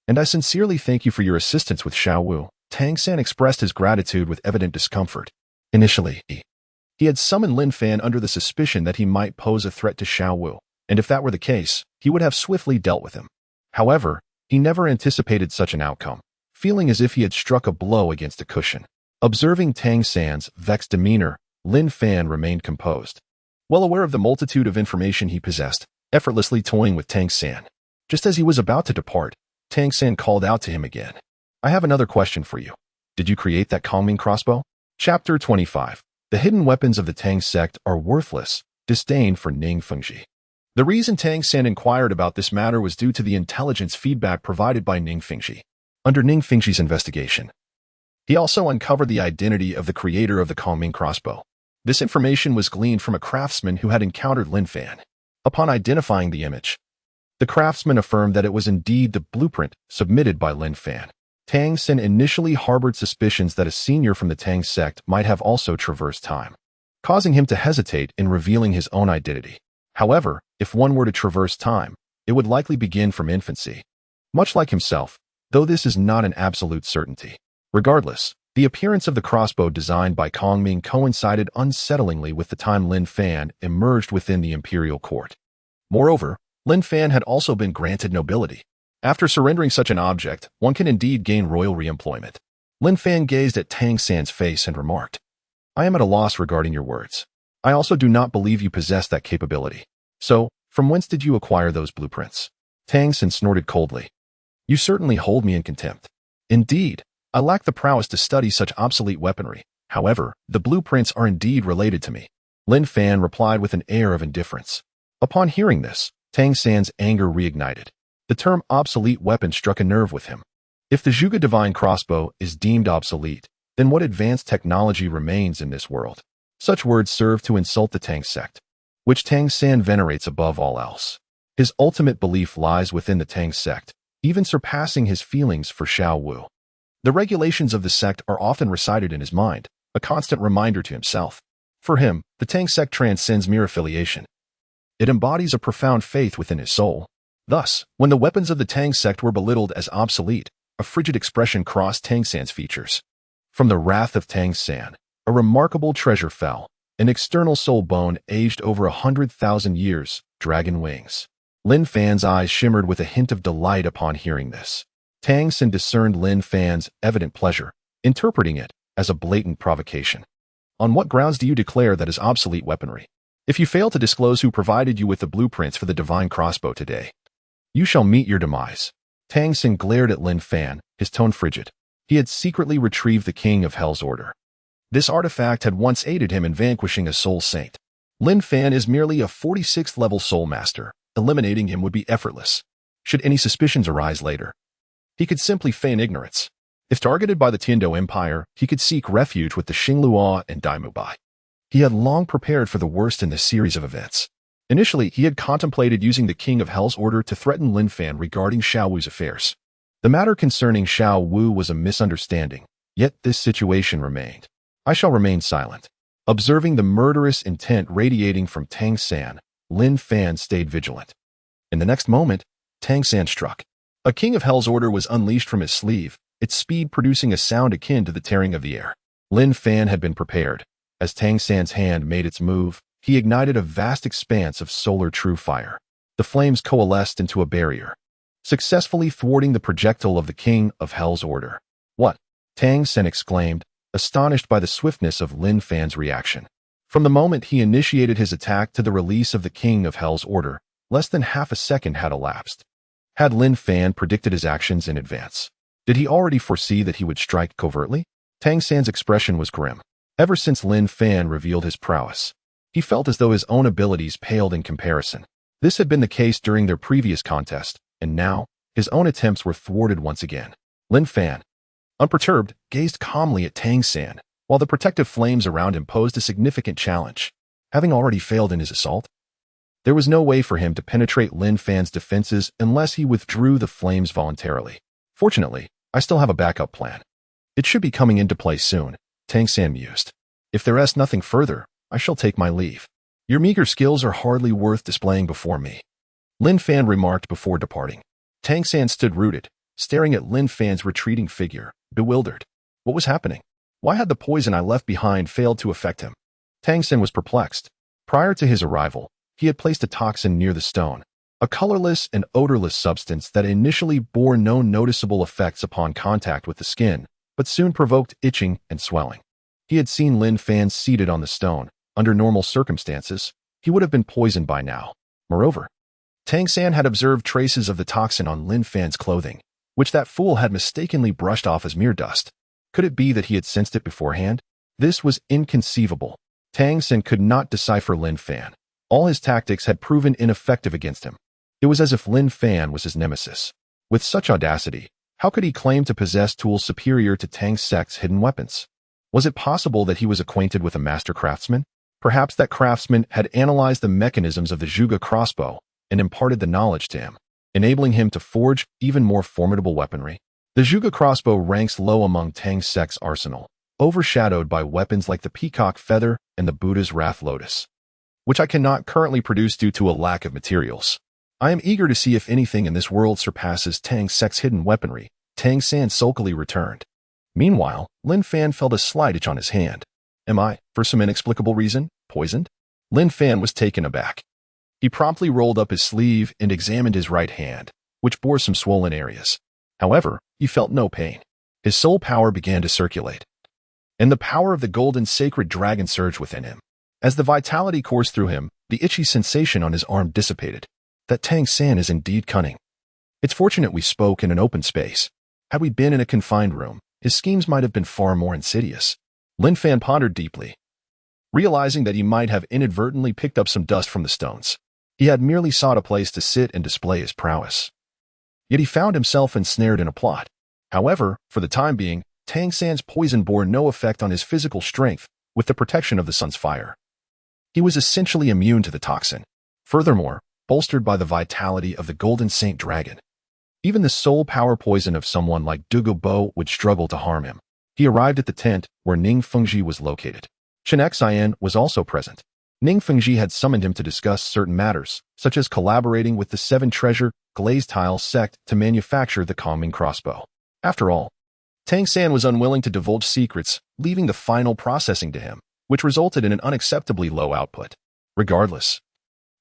and I sincerely thank you for your assistance with Xiao Wu. Tang San expressed his gratitude with evident discomfort. Initially, he had summoned Lin Fan under the suspicion that he might pose a threat to Xiao Wu, and if that were the case, he would have swiftly dealt with him. However, he never anticipated such an outcome, feeling as if he had struck a blow against a cushion. Observing Tang San's vexed demeanor, Lin Fan remained composed. Well aware of the multitude of information he possessed, effortlessly toying with Tang San. Just as he was about to depart, Tang San called out to him again. I have another question for you. Did you create that Kongming crossbow? Chapter 25. The hidden weapons of the Tang sect are worthless, disdain for Ning Fengji. The reason Tang San inquired about this matter was due to the intelligence feedback provided by Ning Fengji. Under Ning Fengji's investigation, he also uncovered the identity of the creator of the Kongming crossbow. This information was gleaned from a craftsman who had encountered Lin Fan. Upon identifying the image, the craftsman affirmed that it was indeed the blueprint submitted by Lin Fan. Tang San initially harbored suspicions that a senior from the Tang sect might have also traversed time, causing him to hesitate in revealing his own identity. However, if one were to traverse time, it would likely begin from infancy. Much like himself, though this is not an absolute certainty. Regardless, the appearance of the crossbow designed by Kongming coincided unsettlingly with the time Lin Fan emerged within the imperial court. Moreover, Lin Fan had also been granted nobility. After surrendering such an object, one can indeed gain royal re-employment. Lin Fan gazed at Tang San's face and remarked, I am at a loss regarding your words. I also do not believe you possess that capability. So, from whence did you acquire those blueprints? Tang San snorted coldly. You certainly hold me in contempt. Indeed, I lack the prowess to study such obsolete weaponry. However, the blueprints are indeed related to me. Lin Fan replied with an air of indifference. Upon hearing this, Tang San's anger reignited. The term obsolete weapon struck a nerve with him. If the Zhuge divine crossbow is deemed obsolete, then what advanced technology remains in this world? Such words serve to insult the Tang sect, which Tang San venerates above all else. His ultimate belief lies within the Tang sect, even surpassing his feelings for Xiao Wu. The regulations of the sect are often recited in his mind, a constant reminder to himself. For him, the Tang sect transcends mere affiliation. It embodies a profound faith within his soul. Thus, when the weapons of the Tang sect were belittled as obsolete, a frigid expression crossed Tang San's features. From the wrath of Tang San, a remarkable treasure fell, an external soul bone aged over 100,000 years, dragon wings. Lin Fan's eyes shimmered with a hint of delight upon hearing this. Tang San discerned Lin Fan's evident pleasure, interpreting it as a blatant provocation. On what grounds do you declare that is obsolete weaponry? If you fail to disclose who provided you with the blueprints for the divine crossbow today, you shall meet your demise. Tang San glared at Lin Fan, his tone frigid. He had secretly retrieved the King of Hell's order. This artifact had once aided him in vanquishing a soul saint. Lin Fan is merely a 46th level soul master. Eliminating him would be effortless. Should any suspicions arise later, he could simply feign ignorance. If targeted by the Tiandou Empire, he could seek refuge with the Xingluo and By. He had long prepared for the worst in this series of events. Initially, he had contemplated using the King of Hell's order to threaten Lin Fan regarding Xiao Wu's affairs. The matter concerning Xiao Wu was a misunderstanding, yet this situation remained. I shall remain silent. Observing the murderous intent radiating from Tang San, Lin Fan stayed vigilant. In the next moment, Tang San struck. A King of Hell's order was unleashed from his sleeve, its speed producing a sound akin to the tearing of the air. Lin Fan had been prepared. As Tang San's hand made its move, he ignited a vast expanse of solar true fire. The flames coalesced into a barrier, successfully thwarting the projectile of the King of Hell's order. What? Tang San exclaimed, astonished by the swiftness of Lin Fan's reaction. From the moment he initiated his attack to the release of the King of Hell's order, less than half a second had elapsed. Had Lin Fan predicted his actions in advance? Did he already foresee that he would strike covertly? Tang San's expression was grim. Ever since Lin Fan revealed his prowess, he felt as though his own abilities paled in comparison. This had been the case during their previous contest, and now, his own attempts were thwarted once again. Lin Fan, unperturbed, gazed calmly at Tang San, while the protective flames around him posed a significant challenge. Having already failed in his assault, there was no way for him to penetrate Lin Fan's defenses unless he withdrew the flames voluntarily. Fortunately, I still have a backup plan. It should be coming into play soon, Tang San mused. If there is nothing further, I shall take my leave. Your meager skills are hardly worth displaying before me, Lin Fan remarked before departing. Tang San stood rooted, staring at Lin Fan's retreating figure, bewildered. What was happening? Why had the poison I left behind failed to affect him? Tang San was perplexed. Prior to his arrival, he had placed a toxin near the stone, a colorless and odorless substance that initially bore no noticeable effects upon contact with the skin, but soon provoked itching and swelling. He had seen Lin Fan seated on the stone. Under normal circumstances, he would have been poisoned by now. Moreover, Tang San had observed traces of the toxin on Lin Fan's clothing, which that fool had mistakenly brushed off as mere dust. Could it be that he had sensed it beforehand? This was inconceivable. Tang San could not decipher Lin Fan. All his tactics had proven ineffective against him. It was as if Lin Fan was his nemesis. With such audacity, how could he claim to possess tools superior to Tang Sek's hidden weapons? Was it possible that he was acquainted with a master craftsman? Perhaps that craftsman had analyzed the mechanisms of the Zhuge crossbow and imparted the knowledge to him, enabling him to forge even more formidable weaponry. The Zhuge crossbow ranks low among Tang Sek's arsenal, overshadowed by weapons like the peacock feather and the Buddha's wrath lotus, which I cannot currently produce due to a lack of materials. I am eager to see if anything in this world surpasses Tang Sek's hidden weaponry, Tang San sulkily returned. Meanwhile, Lin Fan felt a slight itch on his hand. Am I, for some inexplicable reason, poisoned? Lin Fan was taken aback. He promptly rolled up his sleeve and examined his right hand, which bore some swollen areas. However, he felt no pain. His soul power began to circulate, and the power of the golden sacred dragon surged within him. As the vitality coursed through him, the itchy sensation on his arm dissipated. That Tang San is indeed cunning. It's fortunate we spoke in an open space. Had we been in a confined room, his schemes might have been far more insidious. Lin Fan pondered deeply, realizing that he might have inadvertently picked up some dust from the stones. He had merely sought a place to sit and display his prowess. Yet he found himself ensnared in a plot. However, for the time being, Tang San's poison bore no effect on his physical strength with the protection of the sun's fire. He was essentially immune to the toxin. Furthermore, bolstered by the vitality of the Golden Saint Dragon, even the soul power poison of someone like Douluo Bo would struggle to harm him. He arrived at the tent where Ning Fengji was located. Xue was also present. Ning Fengji had summoned him to discuss certain matters, such as collaborating with the Seven Treasure Glazed Tile sect to manufacture the Kongming crossbow. After all, Tang San was unwilling to divulge secrets, leaving the final processing to him, which resulted in an unacceptably low output. Regardless,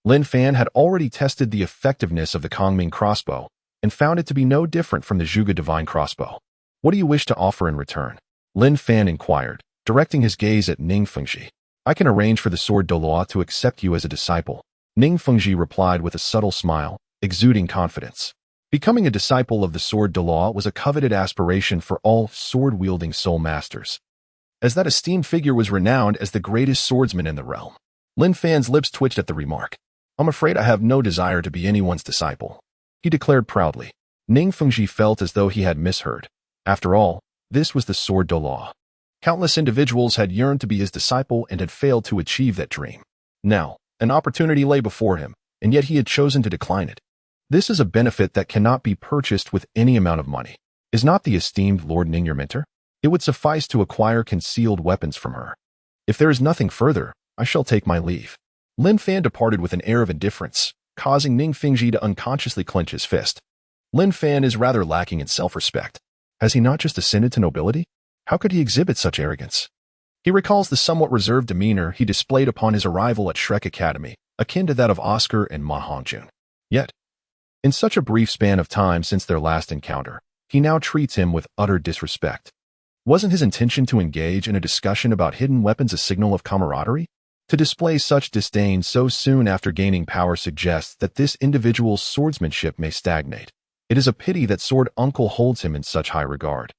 Lin Fan had already tested the effectiveness of the Kongming crossbow and found it to be no different from the Zhuge divine crossbow. What do you wish to offer in return? Lin Fan inquired, directing his gaze at Ning Fengji. I can arrange for the sword Douluo to accept you as a disciple. Ning Fengji replied with a subtle smile, exuding confidence. Becoming a disciple of the sword Douluo was a coveted aspiration for all sword-wielding soul masters, as that esteemed figure was renowned as the greatest swordsman in the realm. Lin Fan's lips twitched at the remark. I'm afraid I have no desire to be anyone's disciple, he declared proudly. Ning Fengji felt as though he had misheard. After all, this was the sword Douluo. Countless individuals had yearned to be his disciple and had failed to achieve that dream. Now, an opportunity lay before him, and yet he had chosen to decline it. This is a benefit that cannot be purchased with any amount of money. Is not the esteemed Lord Ning your mentor? It would suffice to acquire concealed weapons from her. If there is nothing further, I shall take my leave. Lin Fan departed with an air of indifference, causing Ning Fingji to unconsciously clench his fist. Lin Fan is rather lacking in self-respect. Has he not just ascended to nobility? How could he exhibit such arrogance? He recalls the somewhat reserved demeanor he displayed upon his arrival at Shrek Academy, akin to that of Oscar and Ma Hongjun. Yet, in such a brief span of time since their last encounter, he now treats him with utter disrespect. Wasn't his intention to engage in a discussion about hidden weapons a signal of camaraderie? To display such disdain so soon after gaining power suggests that this individual's swordsmanship may stagnate. It is a pity that Sword Uncle holds him in such high regard.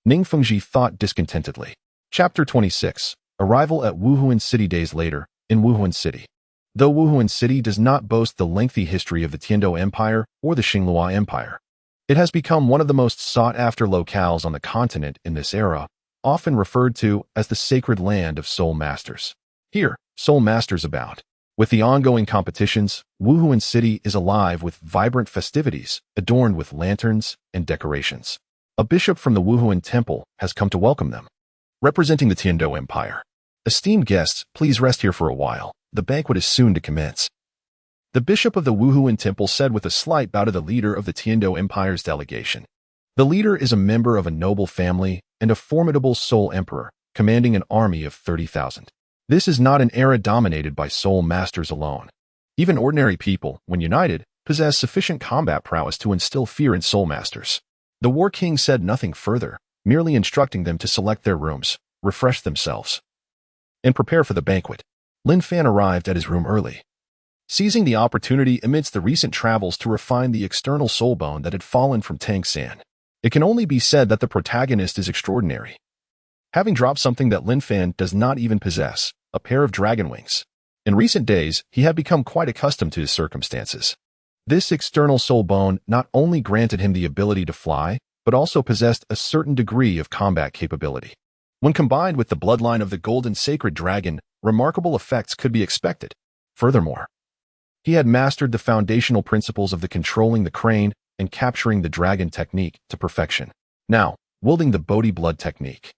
Ning Fengji thought discontentedly. Chapter 26. Arrival at Wuhuan City days later, in Wuhuan City. Though Wuhuan City does not boast the lengthy history of the Tiandou Empire or the Xinglua Empire, it has become one of the most sought-after locales on the continent in this era, often referred to as the sacred land of soul masters. Here, soul masters abound. With the ongoing competitions, Wuhuan City is alive with vibrant festivities, adorned with lanterns and decorations. A bishop from the Wuhuan Temple has come to welcome them, representing the Tiandou Empire. Esteemed guests, please rest here for a while. The banquet is soon to commence. The bishop of the Wuhuan Temple said with a slight bow to the leader of the Tiandou Empire's delegation. The leader is a member of a noble family and a formidable soul emperor, commanding an army of 30,000. This is not an era dominated by soul masters alone. Even ordinary people, when united, possess sufficient combat prowess to instill fear in soul masters. The War King said nothing further, merely instructing them to select their rooms, refresh themselves, and prepare for the banquet. Lin Fan arrived at his room early, seizing the opportunity amidst the recent travels to refine the external soul bone that had fallen from Tang San. It can only be said that the protagonist is extraordinary, having dropped something that Lin Fan does not even possess, a pair of dragon wings. In recent days, he had become quite accustomed to his circumstances. This external soul bone not only granted him the ability to fly, but also possessed a certain degree of combat capability. When combined with the bloodline of the golden sacred dragon, remarkable effects could be expected. Furthermore, he had mastered the foundational principles of the controlling the crane and capturing the dragon technique to perfection. Now, wielding the Bodhi blood technique,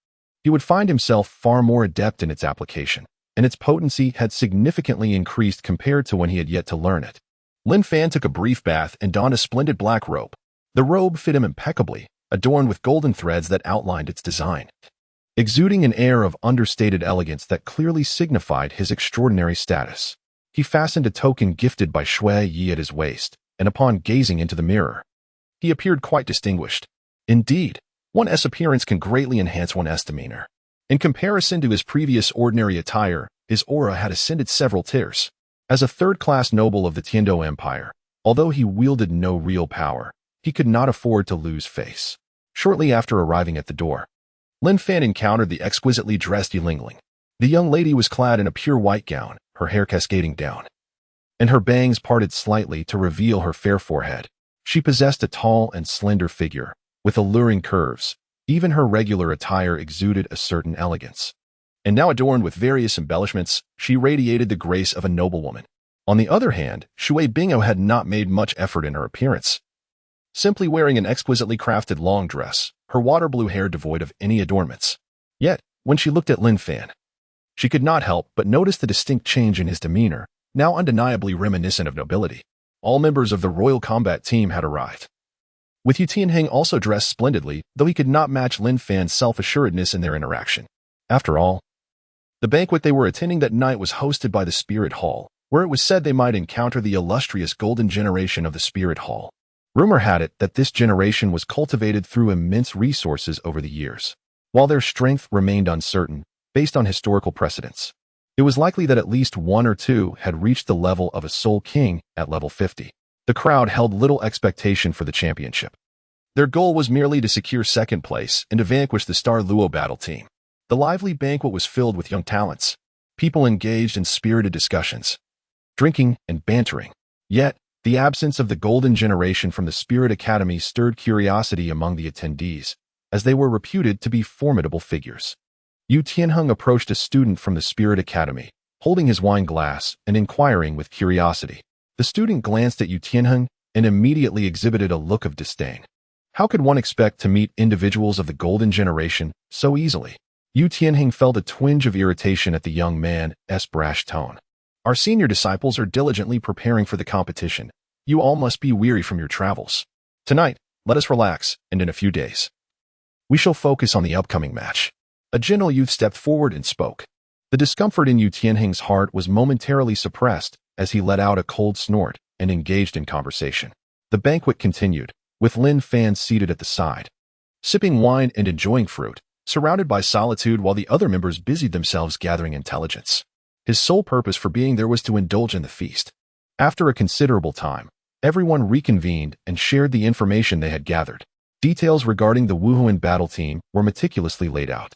he would find himself far more adept in its application, and its potency had significantly increased compared to when he had yet to learn it. Lin Fan took a brief bath and donned a splendid black robe. The robe fit him impeccably, adorned with golden threads that outlined its design, exuding an air of understated elegance that clearly signified his extraordinary status. He fastened a token gifted by Xue Qinghe at his waist, and upon gazing into the mirror, he appeared quite distinguished. Indeed, one's appearance can greatly enhance one's demeanor. In comparison to his previous ordinary attire, his aura had ascended several tiers. As a third-class noble of the Tiandou Empire, although he wielded no real power, he could not afford to lose face. Shortly after arriving at the door, Lin Fan encountered the exquisitely dressed Yilingling. The young lady was clad in a pure white gown, her hair cascading down, and her bangs parted slightly to reveal her fair forehead. She possessed a tall and slender figure, with alluring curves. Even her regular attire exuded a certain elegance. And now adorned with various embellishments, she radiated the grace of a noblewoman. On the other hand, Xue Qinghe had not made much effort in her appearance, simply wearing an exquisitely crafted long dress, her water blue hair devoid of any adornments. Yet, when she looked at Lin Fan, she could not help but notice the distinct change in his demeanor, now undeniably reminiscent of nobility. All members of the royal combat team had arrived, with Xue Qinghe also dressed splendidly, though he could not match Lin Fan's self-assuredness in their interaction. After all, the banquet they were attending that night was hosted by the Spirit Hall, where it was said they might encounter the illustrious golden generation of the Spirit Hall. Rumor had it that this generation was cultivated through immense resources over the years. While their strength remained uncertain, based on historical precedents, it was likely that at least one or two had reached the level of a Soul King at level 50. The crowd held little expectation for the championship. Their goal was merely to secure second place and to vanquish the Star Luo battle team. The lively banquet was filled with young talents, people engaged in spirited discussions, drinking and bantering. Yet, the absence of the golden generation from the Spirit Academy stirred curiosity among the attendees, as they were reputed to be formidable figures. Xue Qinghe approached a student from the Spirit Academy, holding his wine glass and inquiring with curiosity. The student glanced at Xue Qinghe and immediately exhibited a look of disdain. How could one expect to meet individuals of the golden generation so easily? Xue Qinghe felt a twinge of irritation at the young man's brash tone. Our senior disciples are diligently preparing for the competition. You all must be weary from your travels. Tonight, let us relax, and in a few days, we shall focus on the upcoming match. A gentle youth stepped forward and spoke. The discomfort in Xue Qinghe's heart was momentarily suppressed as he let out a cold snort and engaged in conversation. The banquet continued, with Lin Fan seated at the side, sipping wine and enjoying fruit, surrounded by solitude while the other members busied themselves gathering intelligence. His sole purpose for being there was to indulge in the feast. After a considerable time, everyone reconvened and shared the information they had gathered. Details regarding the Wuhuan battle team were meticulously laid out.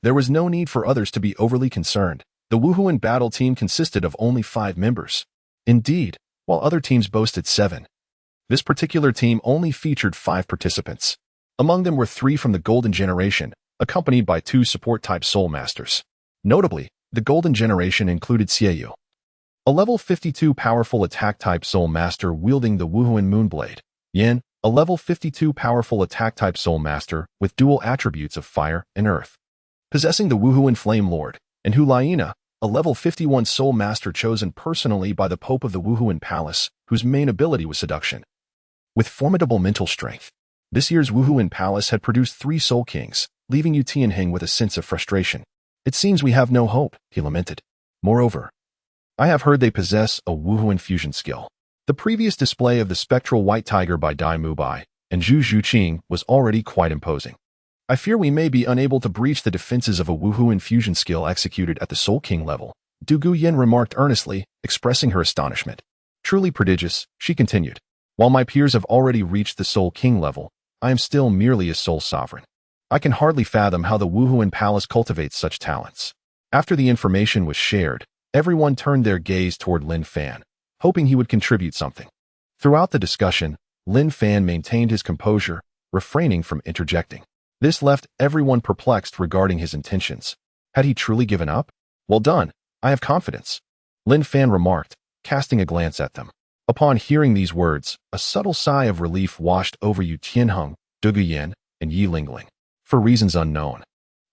There was no need for others to be overly concerned. The Wuhuan battle team consisted of only 5 members. Indeed, while other teams boasted 7. This particular team only featured 5 participants. Among them were 3 from the Golden Generation, accompanied by 2 support-type Soul Masters. Notably, the Golden Generation included Xie, a level 52 powerful attack-type Soul Master wielding the Wuhuan Moonblade, Yan, a level 52 powerful attack-type Soul Master with dual attributes of fire and earth, possessing the Wuhuan Flame Lord, and Hu Laina, a level 51 Soul Master chosen personally by the Pope of the Wuhuan Palace, whose main ability was seduction. With formidable mental strength, this year's Wuhuan Palace had produced 3 Soul Kings, leaving Xue Qinghe with a sense of frustration. It seems we have no hope, he lamented. Moreover, I have heard they possess a Wuhuan fusion skill. The previous display of the spectral white tiger by By and Xue Qinghe was already quite imposing. I fear we may be unable to breach the defenses of a Wuhuan fusion skill executed at the Soul King level, Du Guyan remarked earnestly, expressing her astonishment. Truly prodigious, she continued. While my peers have already reached the Soul King level, I am still merely a Soul Sovereign. I can hardly fathom how the Wuhuan Palace cultivates such talents. After the information was shared, everyone turned their gaze toward Lin Fan, hoping he would contribute something. Throughout the discussion, Lin Fan maintained his composure, refraining from interjecting. This left everyone perplexed regarding his intentions. Had he truly given up? Well done, I have confidence, Lin Fan remarked, casting a glance at them. Upon hearing these words, a subtle sigh of relief washed over Xue Qinghe, Du Guyan, and Yi Lingling. For reasons unknown,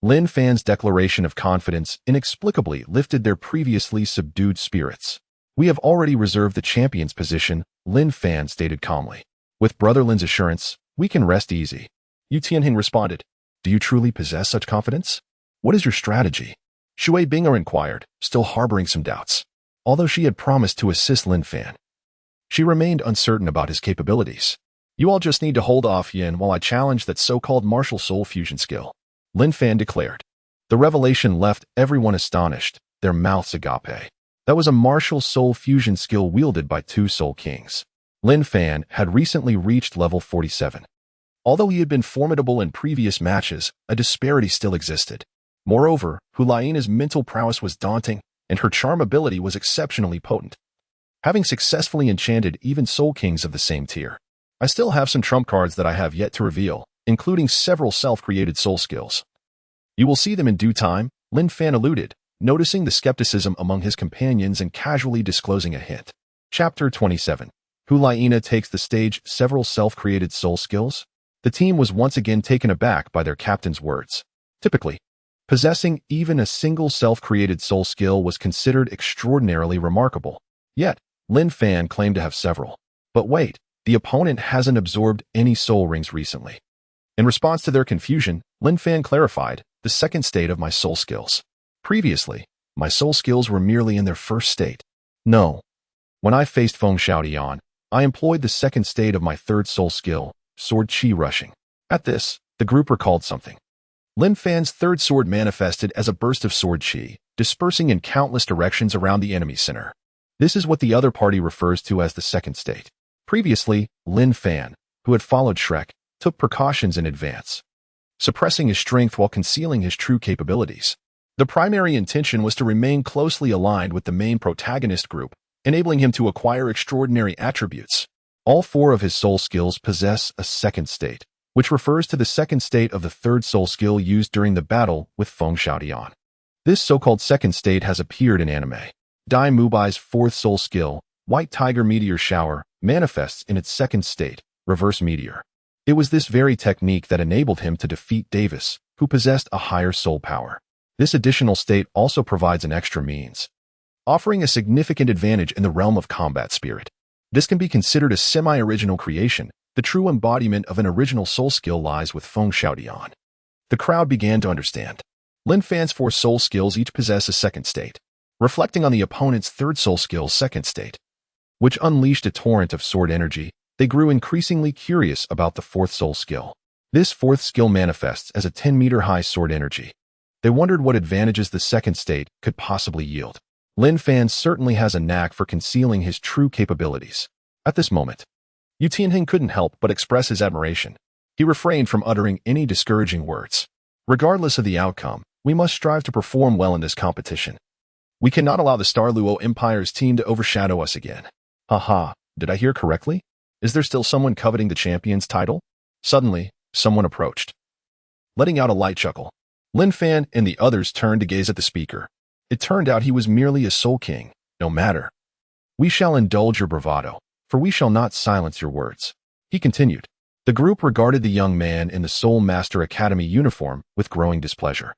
Lin Fan's declaration of confidence inexplicably lifted their previously subdued spirits. We have already reserved the champion's position, Lin Fan stated calmly. With Brother Lin's assurance, we can rest easy. Xue Qinghe responded. Do you truly possess such confidence? What is your strategy? Xue Qinghe inquired, still harboring some doubts. Although she had promised to assist Lin Fan, she remained uncertain about his capabilities. You all just need to hold off Yin while I challenge that so-called martial soul fusion skill, Lin Fan declared. The revelation left everyone astonished, their mouths agape. That was a martial soul fusion skill wielded by 2 Soul Kings. Lin Fan had recently reached level 47. Although he had been formidable in previous matches, a disparity still existed. Moreover, Hu Laina's mental prowess was daunting, and her charm ability was exceptionally potent, having successfully enchanted even Soul Kings of the same tier. I still have some trump cards that I have yet to reveal, including several self-created soul skills. You will see them in due time, Lin Fan alluded, noticing the skepticism among his companions and casually disclosing a hint. Chapter 27. Hu Laina takes the stage. Several self-created soul skills? The team was once again taken aback by their captain's words. Typically, possessing even a single self-created soul skill was considered extraordinarily remarkable. Yet, Lin Fan claimed to have several. But wait, the opponent hasn't absorbed any soul rings recently. In response to their confusion, Lin Fan clarified, the second state of my soul skills. Previously, my soul skills were merely in their first state. No. When I faced Feng Xiaodian, I employed the second state of my third soul skill, sword chi rushing. At this, the group recalled something. Lin Fan's third sword manifested as a burst of sword chi, dispersing in countless directions around the enemy center. This is what the other party refers to as the second state. Previously, Lin Fan, who had followed Shrek, took precautions in advance, suppressing his strength while concealing his true capabilities. The primary intention was to remain closely aligned with the main protagonist group, enabling him to acquire extraordinary attributes. All 4 of his soul skills possess a second state. which refers to the second state of the third soul skill used during the battle with Feng Xiaodian. This so-called second state has appeared in anime. Dai Mubai's fourth soul skill, White Tiger Meteor Shower, manifests in its second state, Reverse Meteor. It was this very technique that enabled him to defeat Davis, who possessed a higher soul power. This additional state also provides an extra means, offering a significant advantage in the realm of combat spirit. This can be considered a semi-original creation. The true embodiment of an original soul skill lies with Feng Xiaodian. The crowd began to understand. Lin Fan's four soul skills each possess a second state, reflecting on the opponent's third soul skill's second state, which unleashed a torrent of sword energy. They grew increasingly curious about the fourth soul skill. This fourth skill manifests as a 10-meter-high sword energy. They wondered what advantages the second state could possibly yield. Lin Fan certainly has a knack for concealing his true capabilities. At this moment, Xue Qinghe couldn't help but express his admiration. He refrained from uttering any discouraging words. Regardless of the outcome, we must strive to perform well in this competition. We cannot allow the Star Luo Empire's team to overshadow us again. Haha, did I hear correctly? Is there still someone coveting the champion's title? Suddenly, someone approached. Letting out a light chuckle, Lin Fan and the others turned to gaze at the speaker. It turned out he was merely a soul king. No matter. We shall indulge your bravado, for we shall not silence your words. He continued. The group regarded the young man in the Soul Master Academy uniform with growing displeasure.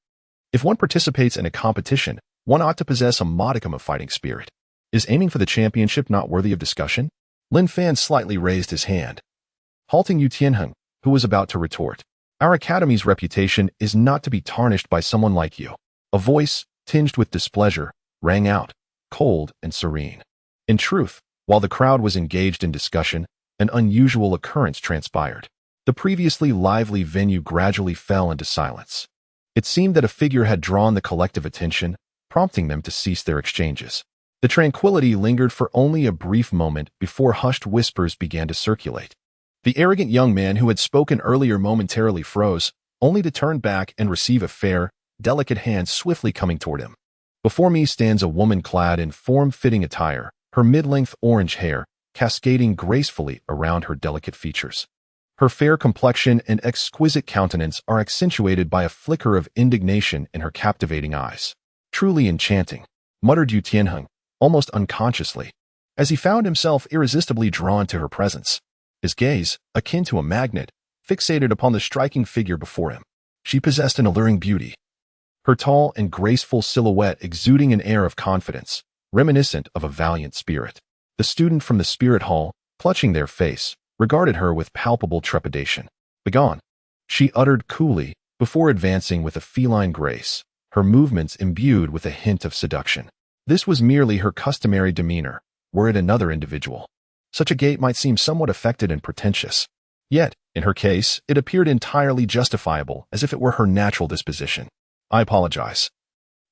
If one participates in a competition, one ought to possess a modicum of fighting spirit. Is aiming for the championship not worthy of discussion? Lin Fan slightly raised his hand, halting Xue Qinghe, who was about to retort. Our academy's reputation is not to be tarnished by someone like you. A voice, tinged with displeasure, rang out, cold and serene. In truth, while the crowd was engaged in discussion, an unusual occurrence transpired. The previously lively venue gradually fell into silence. It seemed that a figure had drawn the collective attention, prompting them to cease their exchanges. The tranquility lingered for only a brief moment before hushed whispers began to circulate. The arrogant young man who had spoken earlier momentarily froze, only to turn back and receive a fair, delicate hand swiftly coming toward him. Before me stands a woman clad in form-fitting attire, her mid-length orange hair cascading gracefully around her delicate features. Her fair complexion and exquisite countenance are accentuated by a flicker of indignation in her captivating eyes. Truly enchanting, muttered Xue Qinghe, almost unconsciously, as he found himself irresistibly drawn to her presence. His gaze, akin to a magnet, fixated upon the striking figure before him. She possessed an alluring beauty, her tall and graceful silhouette exuding an air of confidence, reminiscent of a valiant spirit. The student from the spirit hall, clutching their face, regarded her with palpable trepidation. Begone, she uttered coolly, before advancing with a feline grace, her movements imbued with a hint of seduction. This was merely her customary demeanor, were it another individual. Such a gait might seem somewhat affected and pretentious. Yet, in her case, it appeared entirely justifiable, as if it were her natural disposition. I apologize,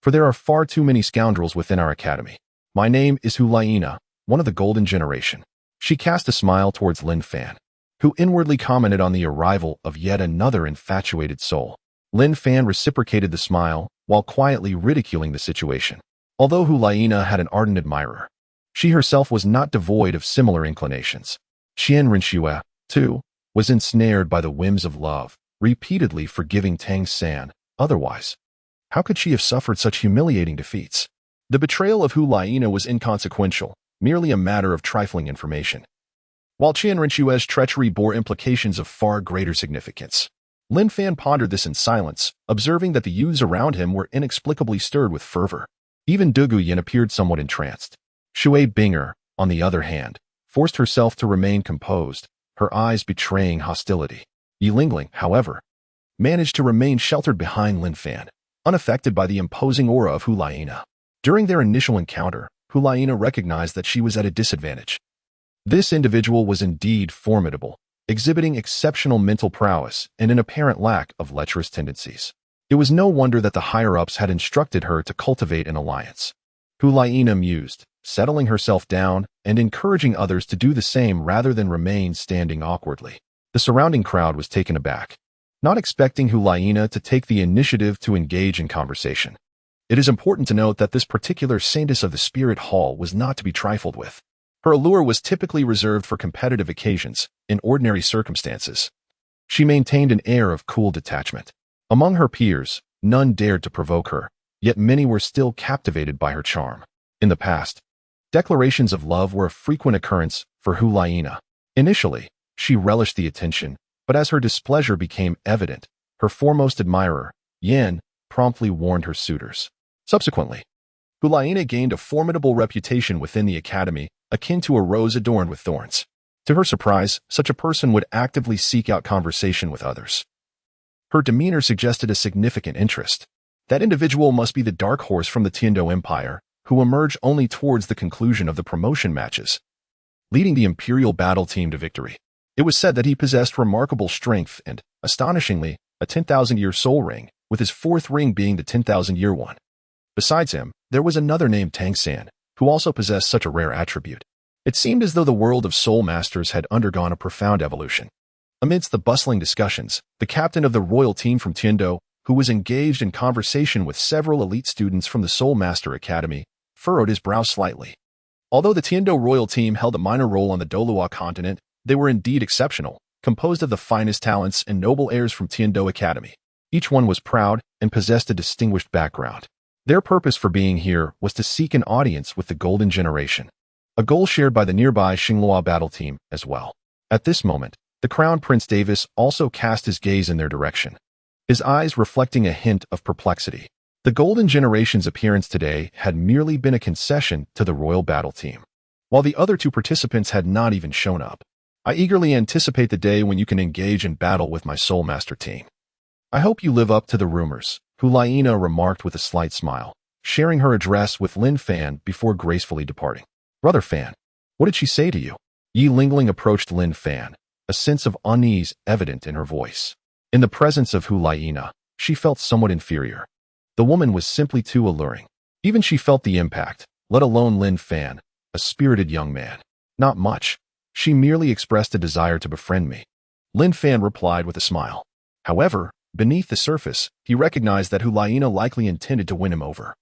for there are far too many scoundrels within our academy. My name is Xue Qinghe, one of the golden generation. She cast a smile towards Lin Fan, who inwardly commented on the arrival of yet another infatuated soul. Lin Fan reciprocated the smile, while quietly ridiculing the situation. Although Xue Qinghe had an ardent admirer, she herself was not devoid of similar inclinations. Qian Renxue, too, was ensnared by the whims of love, repeatedly forgiving Tang San. Otherwise, how could she have suffered such humiliating defeats? The betrayal of Xue Qinghe was inconsequential, merely a matter of trifling information, while Qian Renxue's treachery bore implications of far greater significance. Lin Fan pondered this in silence, observing that the youths around him were inexplicably stirred with fervor. Even Douluo Qian appeared somewhat entranced. Xue Qinghe, on the other hand, forced herself to remain composed, her eyes betraying hostility. Yi Lingling, however, managed to remain sheltered behind Lin Fan, unaffected by the imposing aura of Xue Qinghe. During their initial encounter, Xue Qinghe recognized that she was at a disadvantage. This individual was indeed formidable, exhibiting exceptional mental prowess and an apparent lack of lecherous tendencies. It was no wonder that the higher-ups had instructed her to cultivate an alliance. Xue Qinghe mused, settling herself down and encouraging others to do the same rather than remain standing awkwardly. The surrounding crowd was taken aback, not expecting Xue Qinghe to take the initiative to engage in conversation. It is important to note that this particular saintess of the Spirit Hall was not to be trifled with. Her allure was typically reserved for competitive occasions, in ordinary circumstances. She maintained an air of cool detachment. Among her peers, none dared to provoke her, yet many were still captivated by her charm. In the past, declarations of love were a frequent occurrence for Xue Qinghe. Initially, she relished the attention, but as her displeasure became evident, her foremost admirer, Yan, promptly warned her suitors. Subsequently, Xue Qinghe gained a formidable reputation within the academy, akin to a rose adorned with thorns. To her surprise, such a person would actively seek out conversation with others. Her demeanor suggested a significant interest. That individual must be the dark horse from the Tiandou Empire, who emerged only towards the conclusion of the promotion matches, leading the Imperial battle team to victory. It was said that he possessed remarkable strength and, astonishingly, a 10,000-year soul ring, with his fourth ring being the 10,000-year one. Besides him, there was another named Tang San, who also possessed such a rare attribute. It seemed as though the world of soul masters had undergone a profound evolution. Amidst the bustling discussions, the captain of the royal team from Tiandou, who was engaged in conversation with several elite students from the Soul Master Academy, furrowed his brow slightly. Although the Tiandou royal team held a minor role on the Douluo Continent, they were indeed exceptional, composed of the finest talents and noble heirs from Tiandou Academy. Each one was proud and possessed a distinguished background. Their purpose for being here was to seek an audience with the Golden Generation, a goal shared by the nearby Xinghua battle team as well. At this moment, the Crown Prince Davis also cast his gaze in their direction, his eyes reflecting a hint of perplexity. The Golden Generation's appearance today had merely been a concession to the royal battle team, while the other two participants had not even shown up. I eagerly anticipate the day when you can engage in battle with my Soul Master team. I hope you live up to the rumors, Xue Qinghe remarked with a slight smile, sharing her address with Lin Fan before gracefully departing. Brother Fan, what did she say to you? Yi Lingling approached Lin Fan, a sense of unease evident in her voice. In the presence of Xue Qinghe, she felt somewhat inferior. The woman was simply too alluring. Even she felt the impact, let alone Lin Fan, a spirited young man. Not much. She merely expressed a desire to befriend me. Lin Fan replied with a smile. However, beneath the surface, he recognized that Xue Qinghe likely intended to win him over.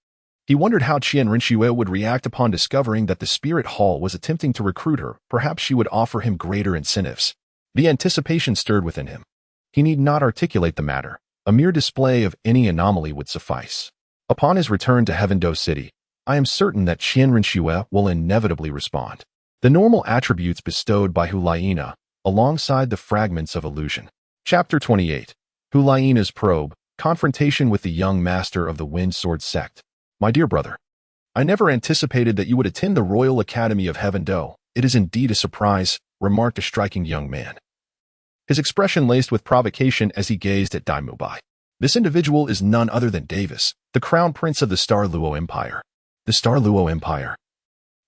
He wondered how Qian Renxue would react upon discovering that the Spirit Hall was attempting to recruit her. Perhaps she would offer him greater incentives. The anticipation stirred within him. He need not articulate the matter. A mere display of any anomaly would suffice. Upon his return to Heaven Dou City, I am certain that Qian Renxue will inevitably respond. The normal attributes bestowed by Xue Qinghe, alongside the fragments of illusion. Chapter 28. Xue Qinghe's probe, confrontation with the young master of the Wind Sword sect. My dear brother, I never anticipated that you would attend the Royal Academy of Heaven Dou. It is indeed a surprise, remarked a striking young man, his expression laced with provocation as he gazed at Douluo. This individual is none other than Davis, the crown prince of the Star Luo Empire. The Star Luo Empire.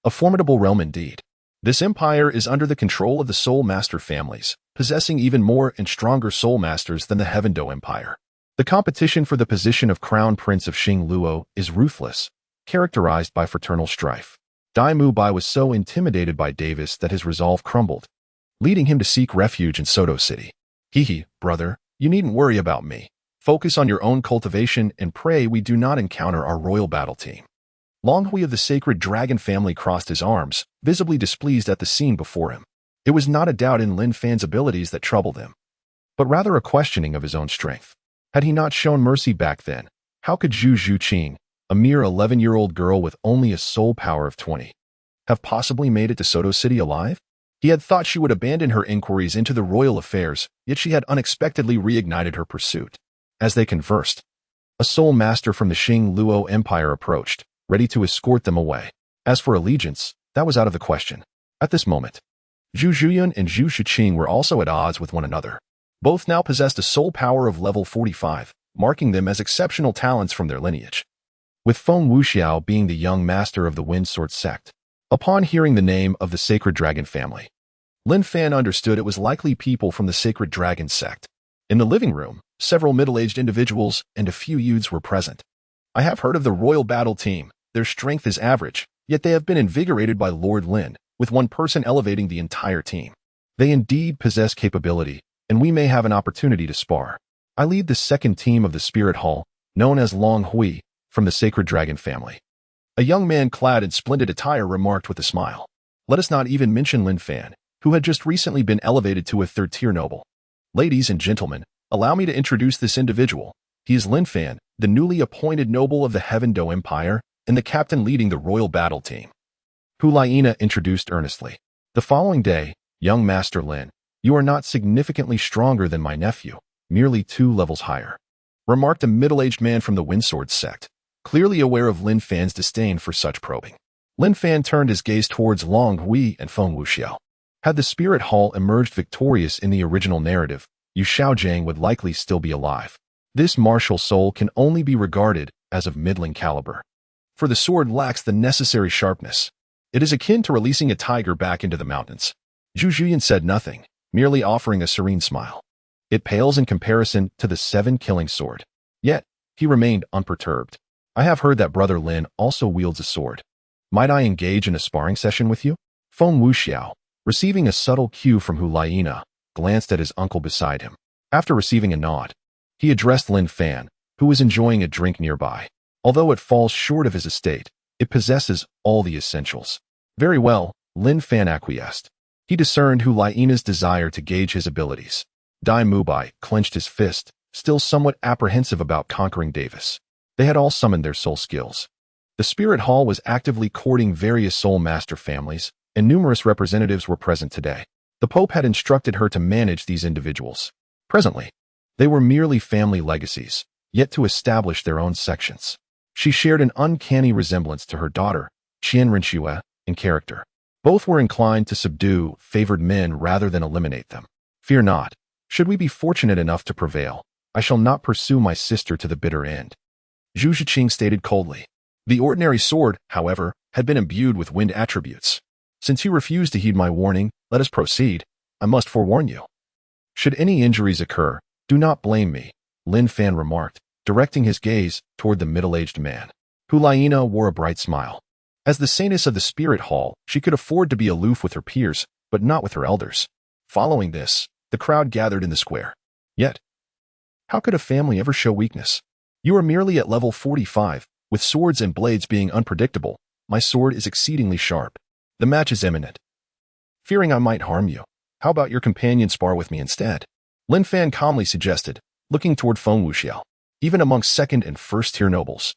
A formidable realm indeed. This empire is under the control of the Soul Master families, possessing even more and stronger Soul Masters than the Heaven Dou Empire. The competition for the position of Crown Prince of Xing Luo is ruthless, characterized by fraternal strife. Douluo was so intimidated by Davis that his resolve crumbled, leading him to seek refuge in Soto City. Hehe, brother, you needn't worry about me. Focus on your own cultivation and pray we do not encounter our royal battle team. Long Hui of the Sacred Dragon family crossed his arms, visibly displeased at the scene before him. It was not a doubt in Lin Fan's abilities that troubled him, but rather a questioning of his own strength. Had he not shown mercy back then, how could Xue Qinghe, a mere 11-year-old girl with only a soul power of 20, have possibly made it to Soto City alive? He had thought she would abandon her inquiries into the royal affairs, yet she had unexpectedly reignited her pursuit. As they conversed, a soul master from the Xing Luo Empire approached, ready to escort them away. As for allegiance, that was out of the question. At this moment, Xue Zhuyan and Xue Qinghe were also at odds with one another. Both now possessed a soul power of level 45, marking them as exceptional talents from their lineage, with Feng Wuxiao being the young master of the Wind Sword sect. Upon hearing the name of the Sacred Dragon family, Lin Fan understood it was likely people from the Sacred Dragon sect. In the living room, several middle-aged individuals and a few youths were present. I have heard of the royal battle team. Their strength is average, yet they have been invigorated by Lord Lin, with one person elevating the entire team. They indeed possess capability, and we may have an opportunity to spar. I lead the second team of the Spirit Hall, known as Long Hui, from the Sacred Dragon family. A young man clad in splendid attire remarked with a smile. Let us not even mention Lin Fan, who had just recently been elevated to a third-tier noble. Ladies and gentlemen, allow me to introduce this individual. He is Lin Fan, the newly appointed noble of the Heaven Dou Empire and the captain leading the royal battle team. Hu Laiina introduced earnestly. The following day, young Master Lin, you are not significantly stronger than my nephew, merely 2 levels higher, remarked a middle-aged man from the Windsword sect, clearly aware of Lin Fan's disdain for such probing. Lin Fan turned his gaze towards Long Hui and Feng Wuxiao. Had the Spirit Hall emerged victorious in the original narrative, Yu Xiaojiang would likely still be alive. This martial soul can only be regarded as of middling caliber, for the sword lacks the necessary sharpness. It is akin to releasing a tiger back into the mountains. Zhu Zhuyan said nothing, merely offering a serene smile. It pales in comparison to the 7-killing sword. Yet, he remained unperturbed. I have heard that Brother Lin also wields a sword. Might I engage in a sparring session with you? Feng Wuxiao, receiving a subtle cue from Hu Laiina, glanced at his uncle beside him. After receiving a nod, he addressed Lin Fan, who was enjoying a drink nearby. Although it falls short of his estate, it possesses all the essentials. Very well, Lin Fan acquiesced. He discerned Hu Laiina's desire to gauge his abilities. Dai Mubai clenched his fist, still somewhat apprehensive about conquering Davis. They had all summoned their soul skills. The Spirit Hall was actively courting various soul master families, and numerous representatives were present today. The Pope had instructed her to manage these individuals. Presently, they were merely family legacies, yet to establish their own sections. She shared an uncanny resemblance to her daughter, Qian Renxue, in character. Both were inclined to subdue favored men rather than eliminate them. Fear not. Should we be fortunate enough to prevail, I shall not pursue my sister to the bitter end. Xue Qinghe stated coldly. The ordinary sword, however, had been imbued with wind attributes. Since you refuse to heed my warning, let us proceed. I must forewarn you. Should any injuries occur, do not blame me, Lin Fan remarked, directing his gaze toward the middle-aged man. Hu Laiina wore a bright smile. As the saintess of the Spirit Hall, she could afford to be aloof with her peers, but not with her elders. Following this, the crowd gathered in the square. Yet, how could a family ever show weakness? You are merely at level 45, with swords and blades being unpredictable. My sword is exceedingly sharp. The match is imminent. Fearing I might harm you, how about your companion spar with me instead? Lin Fan calmly suggested, looking toward Feng Wuxiao. Even amongst 2nd and 1st-tier nobles,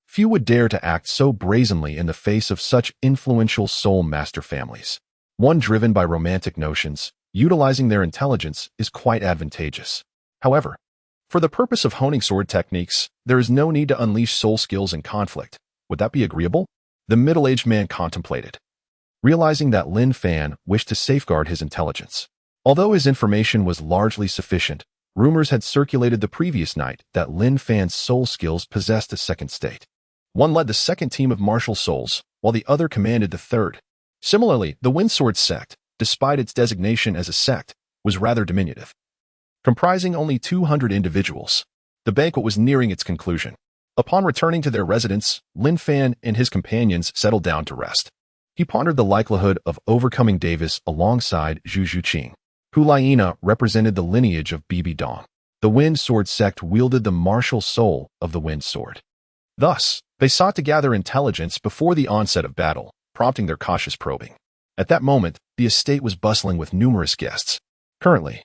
few would dare to act so brazenly in the face of such influential soul master families. One driven by romantic notions, utilizing their intelligence is quite advantageous. However, for the purpose of honing sword techniques, there is no need to unleash soul skills in conflict. Would that be agreeable? The middle-aged man contemplated, realizing that Lin Fan wished to safeguard his intelligence. Although his information was largely sufficient, rumors had circulated the previous night that Lin Fan's soul skills possessed a 2nd state. One led the 2nd team of martial souls, while the other commanded the 3rd. Similarly, the Windsword sect, despite its designation as a sect, was rather diminutive, comprising only 200 individuals. The banquet was nearing its conclusion. Upon returning to their residence, Lin Fan and his companions settled down to rest. He pondered the likelihood of overcoming Davis alongside Xue Qinghe. Hu Laiina represented the lineage of Bibi Dong. The Wind Sword sect wielded the martial soul of the Wind Sword. Thus, they sought to gather intelligence before the onset of battle, prompting their cautious probing. At that moment, the estate was bustling with numerous guests. Currently,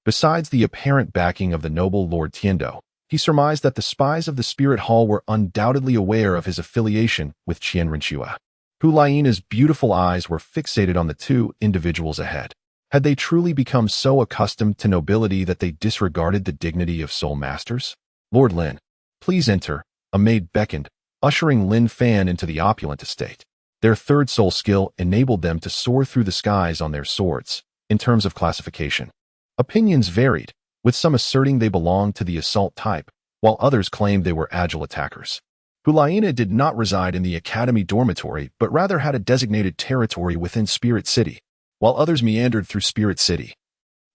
besides the apparent backing of the noble Lord Tiandou, he surmised that the spies of the Spirit Hall were undoubtedly aware of his affiliation with Qian Renxue. Hu Laiina's beautiful eyes were fixated on the 2 individuals ahead. Had they truly become so accustomed to nobility that they disregarded the dignity of soul masters? Lord Lin, please enter, a maid beckoned, ushering Lin Fan into the opulent estate. Their 3rd soul skill enabled them to soar through the skies on their swords. In terms of classification, opinions varied, with some asserting they belonged to the assault type, while others claimed they were agile attackers. Hu Laiina did not reside in the Academy dormitory, but rather had a designated territory within Spirit City, while others meandered through Spirit City.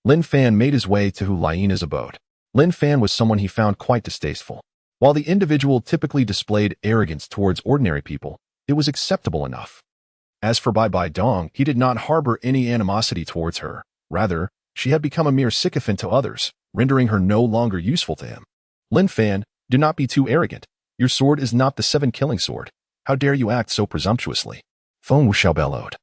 Lin Fan made his way to Hu Laiina's abode. Lin Fan was someone he found quite distasteful. While the individual typically displayed arrogance towards ordinary people, it was acceptable enough. As for Bai Dong, he did not harbor any animosity towards her. Rather, she had become a mere sycophant to others, rendering her no longer useful to him. Lin Fan, do not be too arrogant. Your sword is not the 7-killing sword. How dare you act so presumptuously? Feng Wuxiao bellowed,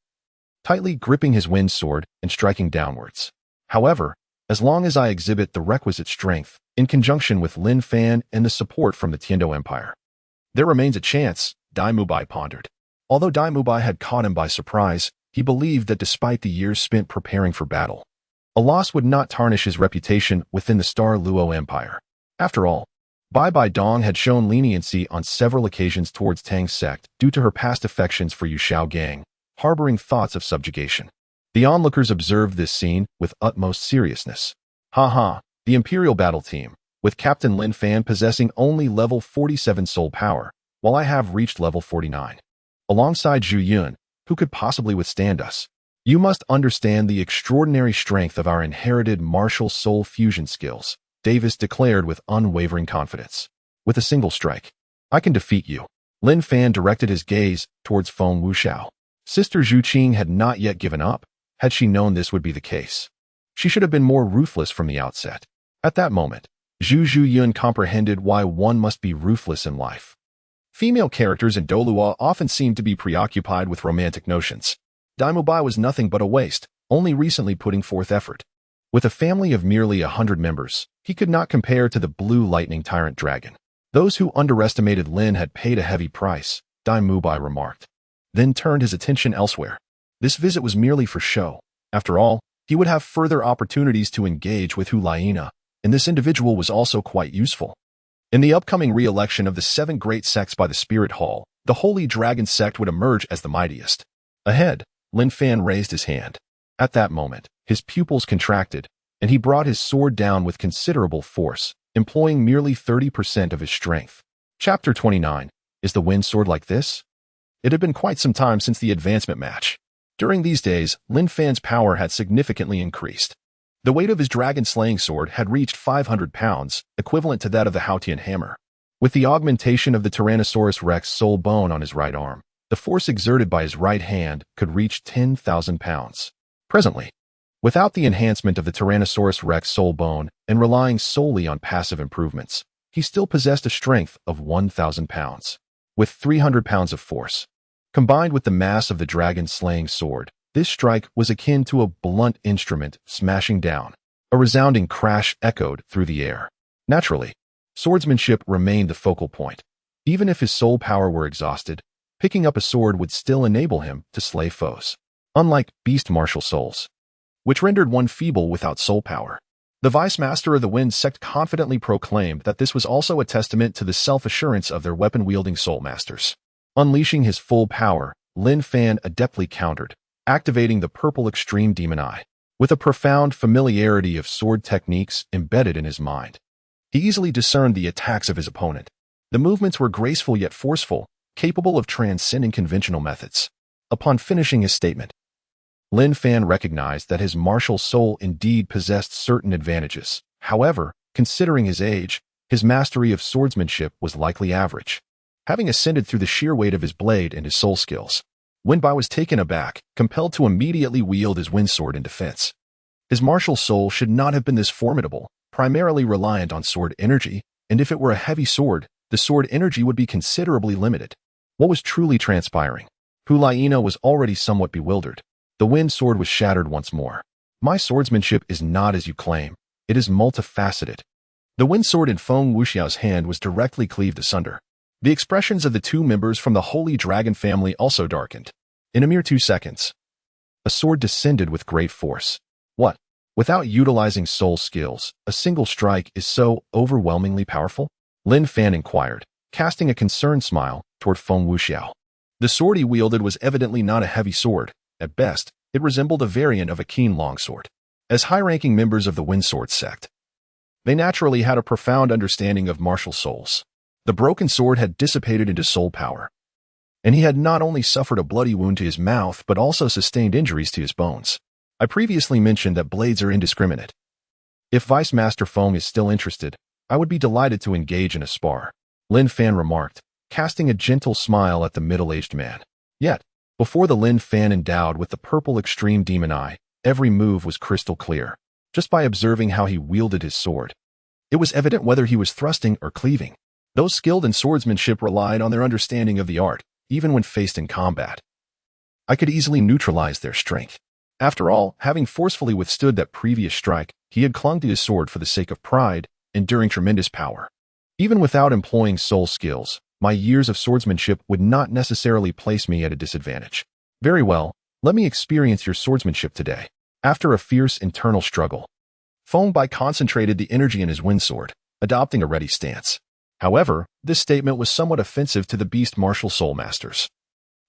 tightly gripping his wind sword and striking downwards. However, as long as I exhibit the requisite strength, in conjunction with Lin Fan and the support from the Tiando Empire. There remains a chance, By pondered. Although By had caught him by surprise, he believed that despite the years spent preparing for battle, a loss would not tarnish his reputation within the Star Luo Empire. After all, Bai Dong had shown leniency on several occasions towards Tang's sect due to her past affections for Yuxiao Gang, harboring thoughts of subjugation. The onlookers observed this scene with utmost seriousness. The Imperial Battle Team, with Captain Lin Fan possessing only level 47 soul power, while I have reached level 49. Alongside Zhu Yun, who could possibly withstand us? You must understand the extraordinary strength of our inherited martial soul fusion skills, Davis declared with unwavering confidence. With a single strike, I can defeat you. Lin Fan directed his gaze towards Feng Wuxiao. Sister Xue Qinghe had not yet given up. Had she known this would be the case, she should have been more ruthless from the outset. At that moment, Zhu Yun comprehended why one must be ruthless in life. Female characters in Douluo often seem to be preoccupied with romantic notions. By was nothing but a waste, only recently putting forth effort. With a family of merely 100 members, he could not compare to the blue lightning tyrant dragon. Those who underestimated Lin had paid a heavy price, By remarked, then turned his attention elsewhere. This visit was merely for show. After all, he would have further opportunities to engage with Hu Laina, and this individual was also quite useful. In the upcoming re-election of the 7 great sects by the Spirit Hall, the Holy Dragon sect would emerge as the mightiest. Ahead, Lin Fan raised his hand. At that moment, his pupils contracted, and he brought his sword down with considerable force, employing merely 30% of his strength. Chapter 29. Is the wind sword like this? It had been quite some time since the advancement match. During these days, Lin Fan's power had significantly increased. The weight of his dragon-slaying sword had reached 500 pounds, equivalent to that of the Haotian hammer. With the augmentation of the Tyrannosaurus Rex soul bone on his right arm, the force exerted by his right hand could reach 10,000 pounds. Presently, without the enhancement of the Tyrannosaurus Rex soul bone and relying solely on passive improvements, he still possessed a strength of 1,000 pounds. With 300 pounds of force, combined with the mass of the dragon-slaying sword, this strike was akin to a blunt instrument smashing down. A resounding crash echoed through the air. Naturally, swordsmanship remained the focal point. Even if his soul power were exhausted, picking up a sword would still enable him to slay foes. Unlike beast martial souls, which rendered one feeble without soul power. The Vice Master of the Wind sect confidently proclaimed that this was also a testament to the self-assurance of their weapon-wielding soul masters. Unleashing his full power, Lin Fan adeptly countered, activating the purple extreme demon eye. With a profound familiarity of sword techniques embedded in his mind, he easily discerned the attacks of his opponent. The movements were graceful yet forceful, capable of transcending conventional methods. Upon finishing his statement, Lin Fan recognized that his martial soul indeed possessed certain advantages. However, considering his age, his mastery of swordsmanship was likely average. Having ascended through the sheer weight of his blade and his soul skills, By was taken aback, compelled to immediately wield his wind sword in defense. His martial soul should not have been this formidable, primarily reliant on sword energy, and if it were a heavy sword, the sword energy would be considerably limited. What was truly transpiring? Hu Laina was already somewhat bewildered. The wind sword was shattered once more. My swordsmanship is not as you claim. It is multifaceted. The wind sword in Feng Wuxiao's hand was directly cleaved asunder. The expressions of the 2 members from the Holy Dragon family also darkened. In a mere 2 seconds, a sword descended with great force. What? Without utilizing soul skills, a single strike is so overwhelmingly powerful? Lin Fan inquired, casting a concerned smile toward Feng Wuxiao. The sword he wielded was evidently not a heavy sword. At best, it resembled a variant of a keen longsword. As high-ranking members of the Windsword sect, they naturally had a profound understanding of martial souls. The broken sword had dissipated into soul power, and he had not only suffered a bloody wound to his mouth but also sustained injuries to his bones. I previously mentioned that blades are indiscriminate. If Vice Master Feng is still interested, I would be delighted to engage in a spar, Lin Fan remarked, casting a gentle smile at the middle-aged man. Yet, before the Lin Fan endowed with the purple extreme demon eye, every move was crystal clear. Just by observing how he wielded his sword, it was evident whether he was thrusting or cleaving. Those skilled in swordsmanship relied on their understanding of the art, even when faced in combat. I could easily neutralize their strength. After all, having forcefully withstood that previous strike, he had clung to his sword for the sake of pride, enduring tremendous power. Even without employing soul skills, my years of swordsmanship would not necessarily place me at a disadvantage. Very well, let me experience your swordsmanship today. After a fierce internal struggle, By concentrated the energy in his wind sword, adopting a ready stance. However, this statement was somewhat offensive to the beast martial soul masters,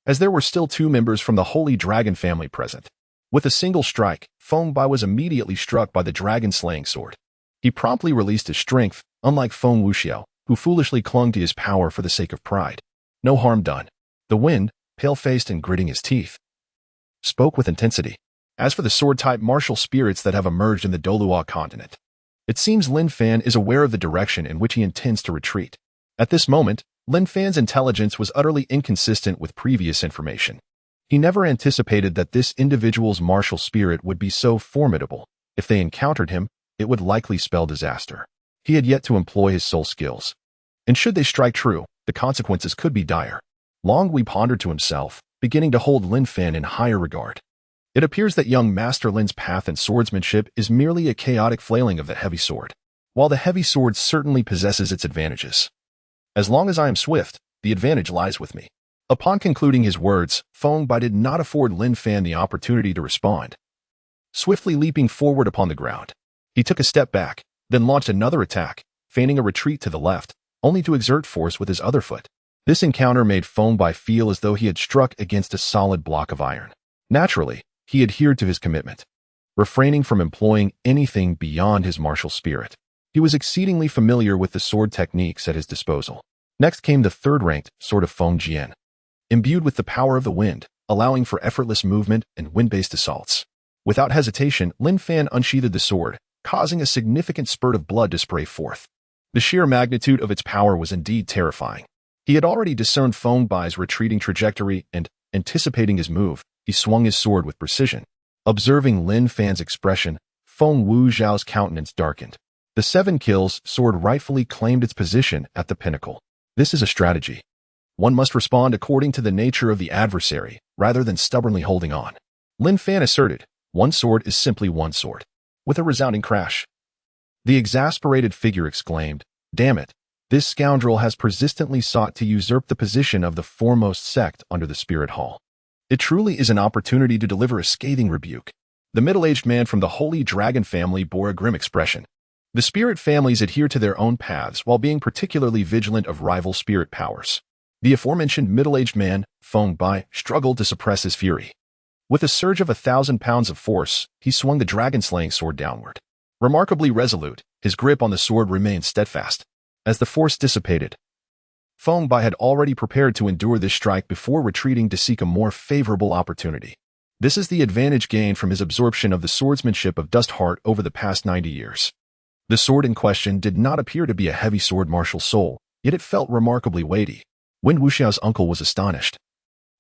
as there were still 2 members from the Holy Dragon family present. With a single strike, By was immediately struck by the dragon-slaying sword. He promptly released his strength, unlike Feng Wuxiao, who foolishly clung to his power for the sake of pride. No harm done. The wind, pale-faced and gritting his teeth, spoke with intensity. As for the sword-type martial spirits that have emerged in the Douluo Continent, it seems Lin Fan is aware of the direction in which he intends to retreat. At this moment, Lin Fan's intelligence was utterly inconsistent with previous information. He never anticipated that this individual's martial spirit would be so formidable. If they encountered him, it would likely spell disaster. He had yet to employ his soul skills, and should they strike true, the consequences could be dire. Long Wei pondered to himself, beginning to hold Lin Fan in higher regard. It appears that young Master Lin's path in swordsmanship is merely a chaotic flailing of the heavy sword. While the heavy sword certainly possesses its advantages, as long as I am swift, the advantage lies with me. Upon concluding his words, By did not afford Lin Fan the opportunity to respond. Swiftly leaping forward upon the ground, he took a step back, then launched another attack, feigning a retreat to the left, only to exert force with his other foot. This encounter made By feel as though he had struck against a solid block of iron. Naturally, he adhered to his commitment, refraining from employing anything beyond his martial spirit. He was exceedingly familiar with the sword techniques at his disposal. Next came the third-ranked sword of Feng Jian, imbued with the power of the wind, allowing for effortless movement and wind-based assaults. Without hesitation, Lin Fan unsheathed the sword, causing a significant spurt of blood to spray forth. The sheer magnitude of its power was indeed terrifying. He had already discerned Bai's retreating trajectory and, anticipating his move, he swung his sword with precision. Observing Lin Fan's expression, Feng Wuxiao's countenance darkened. The 7 kills sword rightfully claimed its position at the pinnacle. This is a strategy. One must respond according to the nature of the adversary, rather than stubbornly holding on. Lin Fan asserted, one sword is simply one sword. With a resounding crash, the exasperated figure exclaimed, "Damn it, this scoundrel has persistently sought to usurp the position of the foremost sect under the Spirit Hall. It truly is an opportunity to deliver a scathing rebuke." The middle-aged man from the Holy Dragon family bore a grim expression. The spirit families adhere to their own paths while being particularly vigilant of rival spirit powers. The aforementioned middle-aged man, By, struggled to suppress his fury. With a surge of 1,000 pounds of force, he swung the dragon-slaying sword downward. Remarkably resolute, his grip on the sword remained steadfast. As the force dissipated, By had already prepared to endure this strike before retreating to seek a more favorable opportunity. This is the advantage gained from his absorption of the swordsmanship of Dust Heart over the past 90 years. The sword in question did not appear to be a heavy sword martial soul, yet it felt remarkably weighty. Wen Wuxiao's uncle was astonished,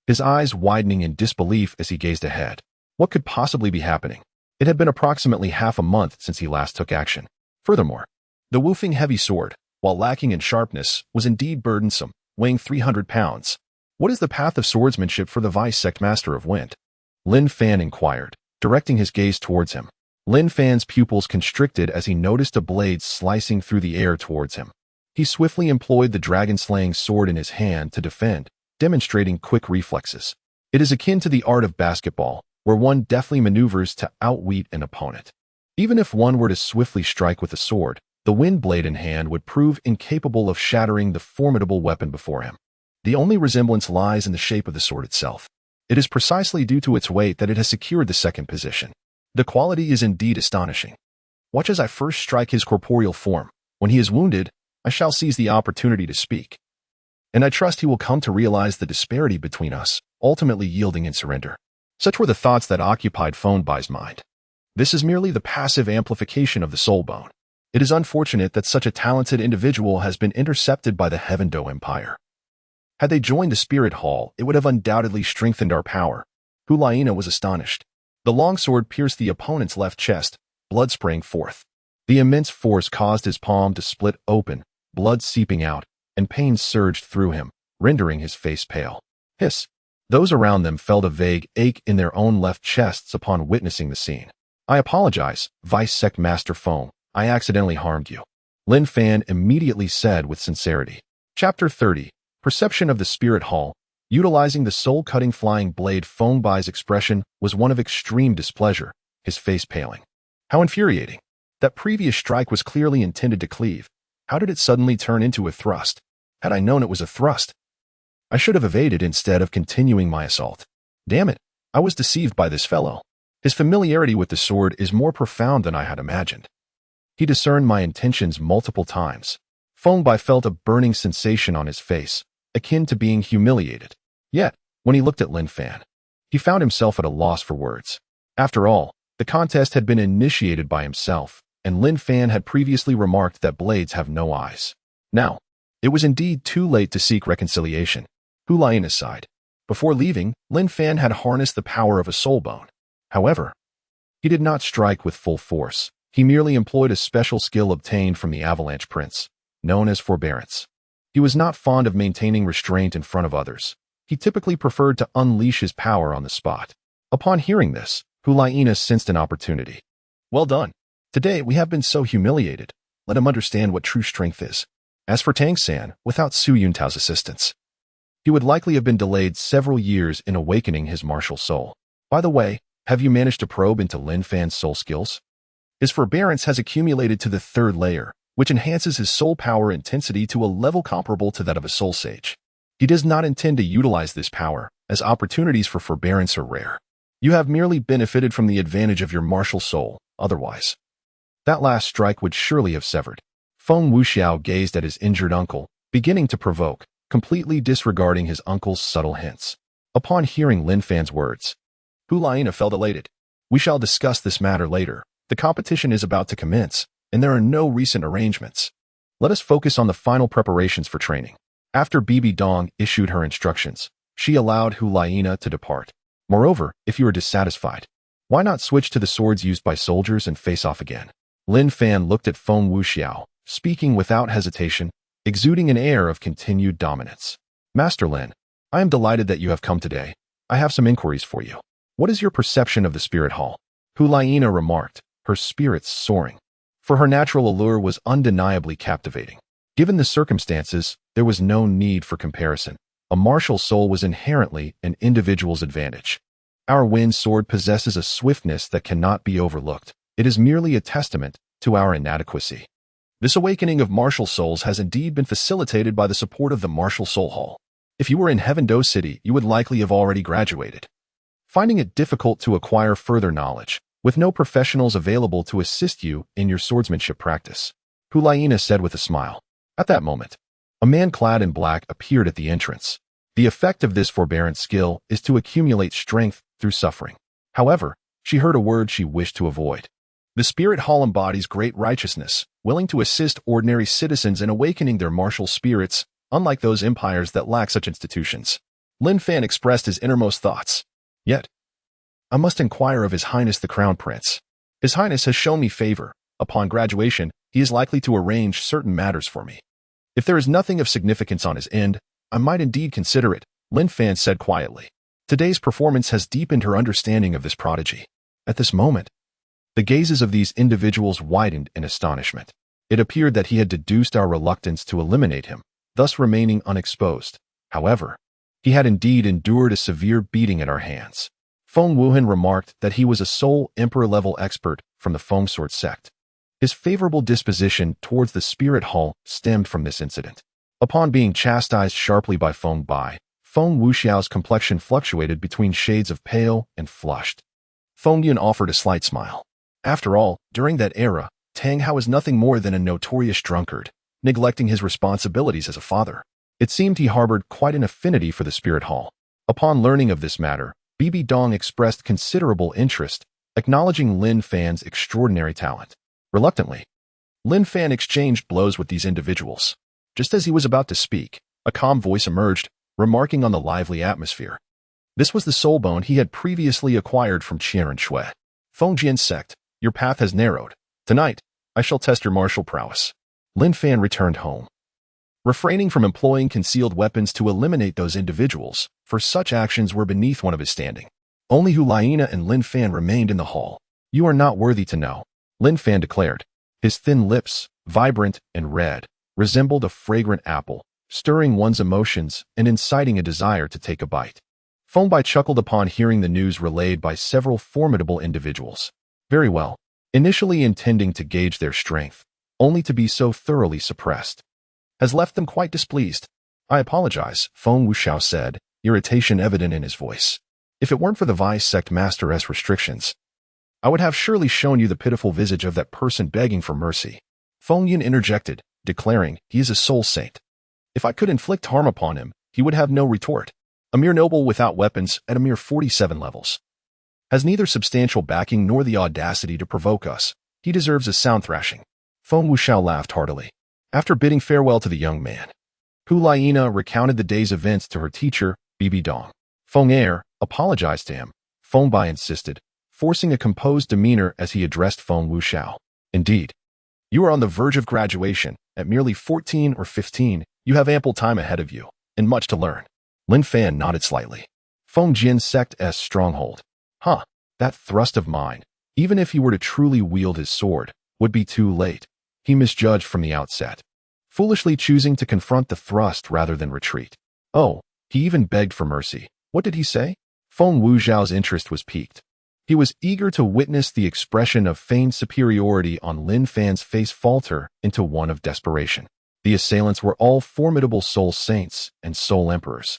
his eyes widening in disbelief as he gazed ahead. What could possibly be happening? It had been approximately half a month since he last took action. Furthermore, the woofing heavy sword, while lacking in sharpness, was indeed burdensome, weighing 300 pounds. What is the path of swordsmanship for the vice-sect master of wind? Lin Fan inquired, directing his gaze towards him. Lin Fan's pupils constricted as he noticed a blade slicing through the air towards him. He swiftly employed the dragon-slaying sword in his hand to defend, demonstrating quick reflexes. It is akin to the art of basketball, where one deftly maneuvers to outwit an opponent. Even if one were to swiftly strike with a sword, the wind blade in hand would prove incapable of shattering the formidable weapon before him. The only resemblance lies in the shape of the sword itself. It is precisely due to its weight that it has secured the second position. The quality is indeed astonishing. Watch as I first strike his corporeal form. When he is wounded, I shall seize the opportunity to speak. And I trust he will come to realize the disparity between us, ultimately yielding in surrender. Such were the thoughts that occupied Bai's mind. This is merely the passive amplification of the soul bone. It is unfortunate that such a talented individual has been intercepted by the Heaven Dou Empire. Had they joined the Spirit Hall, it would have undoubtedly strengthened our power. Hulaina was astonished. The longsword pierced the opponent's left chest, blood sprang forth. The immense force caused his palm to split open, blood seeping out, and pain surged through him, rendering his face pale. Hiss! Those around them felt a vague ache in their own left chests upon witnessing the scene. "I apologize, Vice Sect Master Feng. I accidentally harmed you," Lin Fan immediately said with sincerity. Chapter 30. Perception of the Spirit Hall. Utilizing the soul-cutting flying blade, Bai's expression was one of extreme displeasure, his face paling. How infuriating. That previous strike was clearly intended to cleave. How did it suddenly turn into a thrust? Had I known it was a thrust, I should have evaded instead of continuing my assault. Damn it, I was deceived by this fellow. His familiarity with the sword is more profound than I had imagined. He discerned my intentions multiple times. Bai felt a burning sensation on his face, akin to being humiliated. Yet, when he looked at Lin Fan, he found himself at a loss for words. After all, the contest had been initiated by himself, and Lin Fan had previously remarked that blades have no eyes. Now, it was indeed too late to seek reconciliation. Qianhe sighed. Before leaving, Lin Fan had harnessed the power of a soul bone. However, he did not strike with full force. He merely employed a special skill obtained from the Avalanche Prince, known as forbearance. He was not fond of maintaining restraint in front of others. He typically preferred to unleash his power on the spot. Upon hearing this, Qianhe sensed an opportunity. "Well done. Today we have been so humiliated. Let him understand what true strength is." As for Tang San, without Su Yuntao's assistance, he would likely have been delayed several years in awakening his martial soul. By the way, have you managed to probe into Lin Fan's soul skills? His forbearance has accumulated to the 3rd layer, which enhances his soul power intensity to a level comparable to that of a soul sage. He does not intend to utilize this power, as opportunities for forbearance are rare. You have merely benefited from the advantage of your martial soul, otherwise that last strike would surely have severed. Feng Wuxiao gazed at his injured uncle, beginning to provoke, completely disregarding his uncle's subtle hints. Upon hearing Lin Fan's words, Qianhe felt elated. "We shall discuss this matter later. The competition is about to commence, and there are no recent arrangements. Let us focus on the final preparations for training." After Bibi Dong issued her instructions, she allowed Qianhe to depart. "Moreover, if you are dissatisfied, why not switch to the swords used by soldiers and face off again?" Lin Fan looked at Feng Wuxiao, speaking without hesitation, exuding an air of continued dominance. "Master Lin, I am delighted that you have come today. I have some inquiries for you. What is your perception of the Spirit Hall?" Qianhe remarked, her spirits soaring. For her natural allure was undeniably captivating. Given the circumstances, there was no need for comparison. A martial soul was inherently an individual's advantage. Our wind sword possesses a swiftness that cannot be overlooked. It is merely a testament to our inadequacy. This awakening of martial souls has indeed been facilitated by the support of the Martial Soul Hall. If you were in Heaven Dou City, you would likely have already graduated. Finding it difficult to acquire further knowledge, with no professionals available to assist you in your swordsmanship practice, Qianhe said with a smile. At that moment, a man clad in black appeared at the entrance. The effect of this forbearance skill is to accumulate strength through suffering. However, she heard a word she wished to avoid. The Spirit Hall embodies great righteousness, willing to assist ordinary citizens in awakening their martial spirits, unlike those empires that lack such institutions. Lin Fan expressed his innermost thoughts. "Yet, I must inquire of His Highness the Crown Prince. His Highness has shown me favor. Upon graduation, he is likely to arrange certain matters for me. If there is nothing of significance on his end, I might indeed consider it," Lin Fan said quietly. Today's performance has deepened her understanding of this prodigy. At this moment, the gazes of these individuals widened in astonishment. It appeared that he had deduced our reluctance to eliminate him, thus remaining unexposed. However, he had indeed endured a severe beating at our hands. Feng Wuhan remarked that he was a sole emperor-level expert from the Feng Sword sect. His favorable disposition towards the Spirit Hall stemmed from this incident. Upon being chastised sharply by Bai, Feng Wuxiao's complexion fluctuated between shades of pale and flushed. Feng Yun offered a slight smile. After all, during that era, Tang Hao was nothing more than a notorious drunkard, neglecting his responsibilities as a father. It seemed he harbored quite an affinity for the Spirit Hall. Upon learning of this matter, Bibi Dong expressed considerable interest, acknowledging Lin Fan's extraordinary talent. Reluctantly, Lin Fan exchanged blows with these individuals. Just as he was about to speak, a calm voice emerged, remarking on the lively atmosphere. This was the soul bone he had previously acquired from Qian Renxue. "Fengjian sect, your path has narrowed. Tonight, I shall test your martial prowess." Lin Fan returned home. refraining from employing concealed weapons to eliminate those individuals, for such actions were beneath one of his standing. Only Xue Qinghe and Lin Fan remained in the hall. "You are not worthy to know," Lin Fan declared. His thin lips, vibrant and red, resembled a fragrant apple, stirring one's emotions and inciting a desire to take a bite. By chuckled upon hearing the news relayed by several formidable individuals. Very well, initially intending to gauge their strength, only to be so thoroughly suppressed, has left them quite displeased. "I apologize," Feng Wuxiao said, irritation evident in his voice. "If it weren't for the Vice Sect Master's restrictions, I would have surely shown you the pitiful visage of that person begging for mercy." Feng Yun interjected, declaring, "He is a soul saint. If I could inflict harm upon him, he would have no retort. A mere noble without weapons at a mere 47 levels. Has neither substantial backing nor the audacity to provoke us. He deserves a sound thrashing." Feng Wuxiao laughed heartily. After bidding farewell to the young man, Xue Qinghe recounted the day's events to her teacher, Bibi Dong. Feng Er apologized to him, By insisted, forcing a composed demeanor as he addressed Feng Wuxiao. "Indeed, you are on the verge of graduation. At merely 14 or 15, you have ample time ahead of you, and much to learn." Lin Fan nodded slightly. Feng Jin Sect's stronghold. That thrust of mine, even if he were to truly wield his sword, would be too late. He misjudged from the outset, foolishly choosing to confront the thrust rather than retreat. Oh, he even begged for mercy. What did he say? Feng Wuxiao's interest was piqued. He was eager to witness the expression of feigned superiority on Lin Fan's face falter into one of desperation. The assailants were all formidable soul saints and soul emperors.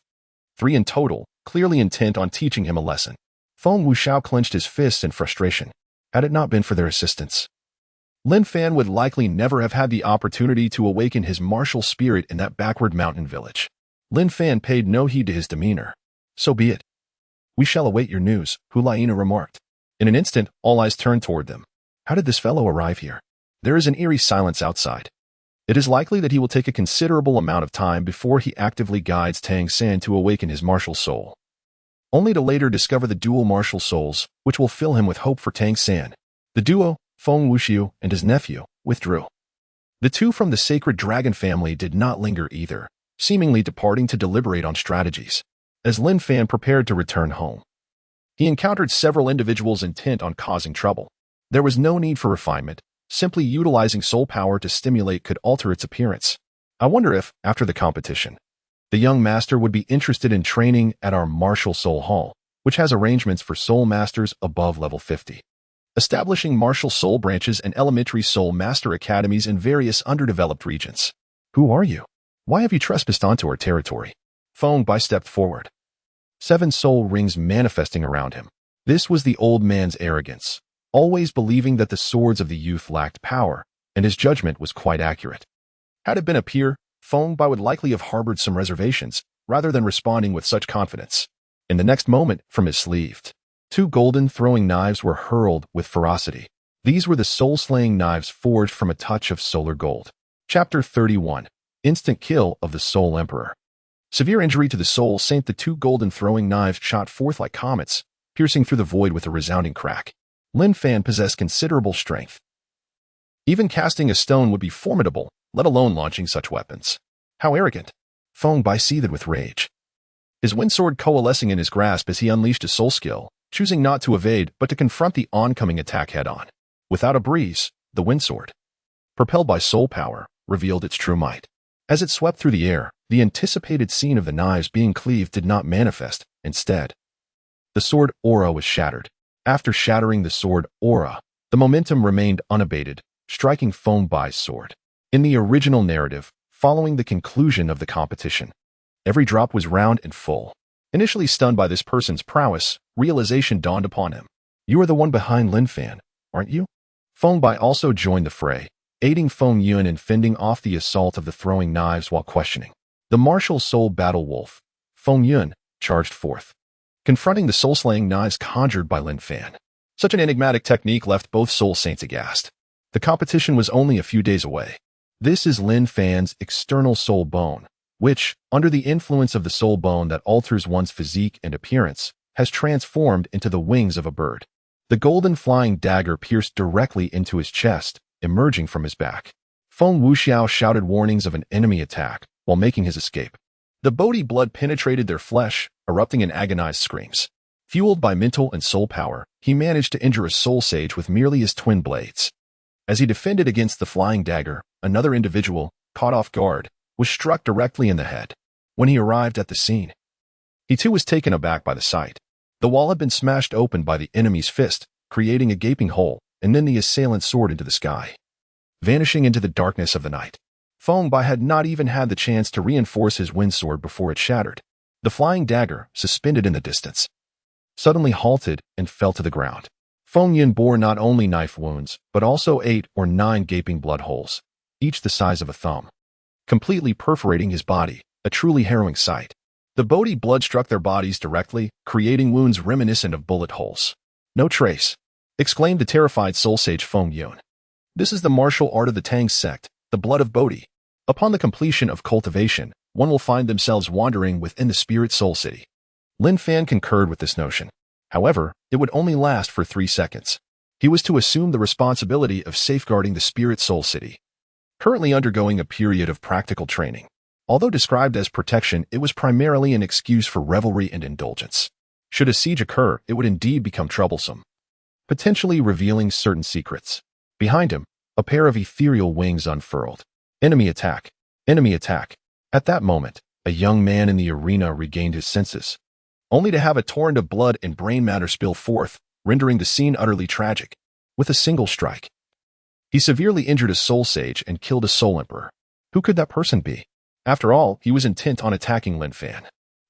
3 in total, clearly intent on teaching him a lesson. Feng Wuxiao clenched his fists in frustration. Had it not been for their assistance, Lin Fan would likely never have had the opportunity to awaken his martial spirit in that backward mountain village. Lin Fan paid no heed to his demeanor. "So be it. We shall await your news," Xue Qinghe remarked. In an instant, all eyes turned toward them. How did this fellow arrive here? There is an eerie silence outside. It is likely that he will take a considerable amount of time before he actively guides Tang San to awaken his martial soul, only to later discover the dual martial souls, which will fill him with hope for Tang San. The duo, Feng Wuxiao and his nephew, withdrew. The two from the sacred dragon family did not linger either, seemingly departing to deliberate on strategies. As Lin Fan prepared to return home, he encountered several individuals intent on causing trouble. There was no need for refinement. Simply utilizing soul power to stimulate could alter its appearance. I wonder if, after the competition, the young master would be interested in training at our Martial Soul Hall, which has arrangements for soul masters above level 50. Establishing martial soul branches and elementary soul master academies in various underdeveloped regions. "Who are you? Why have you trespassed onto our territory?" By stepped forward, 7 soul rings manifesting around him. This was the old man's arrogance, always believing that the swords of the youth lacked power, and his judgment was quite accurate. Had it been a peer, By would likely have harbored some reservations, rather than responding with such confidence. In the next moment, from his sleeve, 2 golden throwing knives were hurled with ferocity. These were the soul-slaying knives forged from a touch of solar gold. Chapter 31. Instant Kill of the Soul Emperor. Severe injury to the soul saint. The 2 golden throwing knives shot forth like comets, piercing through the void with a resounding crack. Lin Fan possessed considerable strength. Even casting a stone would be formidable, let alone launching such weapons. How arrogant! By seethed with rage, his windsword coalescing in his grasp as he unleashed his soul skill, choosing not to evade but to confront the oncoming attack head-on. Without a breeze, the windsword, propelled by soul power, revealed its true might. As it swept through the air, the anticipated scene of the knives being cleaved did not manifest. Instead, the sword aura was shattered. After shattering the sword aura, the momentum remained unabated, striking By's sword. In the original narrative, following the conclusion of the competition, every drop was round and full. Initially stunned by this person's prowess, realization dawned upon him. You are the one behind Lin Fan, aren't you? By also joined the fray, aiding Feng Yun in fending off the assault of the throwing knives while questioning. The martial soul battle wolf, Feng Yun, charged forth, confronting the soul-slaying knives conjured by Lin Fan. Such an enigmatic technique left both soul saints aghast. The competition was only a few days away. This is Lin Fan's external soul bone, which, under the influence of the soul bone that alters one's physique and appearance, has transformed into the wings of a bird. The golden flying dagger pierced directly into his chest, emerging from his back. Feng Wuxiao shouted warnings of an enemy attack, while making his escape. The Bodhi blood penetrated their flesh, erupting in agonized screams. Fueled by mental and soul power, he managed to injure a soul sage with merely his twin blades. As he defended against the flying dagger, another individual, caught off guard, was struck directly in the head. When he arrived at the scene, he too was taken aback by the sight. The wall had been smashed open by the enemy's fist, creating a gaping hole, and then the assailant soared into the sky, vanishing into the darkness of the night. By had not even had the chance to reinforce his wind sword before it shattered. The flying dagger, suspended in the distance, suddenly halted and fell to the ground. Yin bore not only knife wounds, but also 8 or 9 gaping blood holes, each the size of a thumb, completely perforating his body, a truly harrowing sight. The Bodhi blood struck their bodies directly, creating wounds reminiscent of bullet holes. "No trace," exclaimed the terrified soul sage Yin. "This is the martial art of the Tang sect, the blood of Bodhi. Upon the completion of cultivation, one will find themselves wandering within the spirit soul city." Lin Fan concurred with this notion. However, it would only last for 3 seconds. He was to assume the responsibility of safeguarding the spirit soul city, currently undergoing a period of practical training. Although described as protection, it was primarily an excuse for revelry and indulgence. Should a siege occur, it would indeed become troublesome, potentially revealing certain secrets. Behind him, a pair of ethereal wings unfurled. Enemy attack! Enemy attack! At that moment, a young man in the arena regained his senses, only to have a torrent of blood and brain matter spill forth, rendering the scene utterly tragic. With a single strike, he severely injured a soul sage and killed a soul emperor. Who could that person be? After all, he was intent on attacking Lin Fan.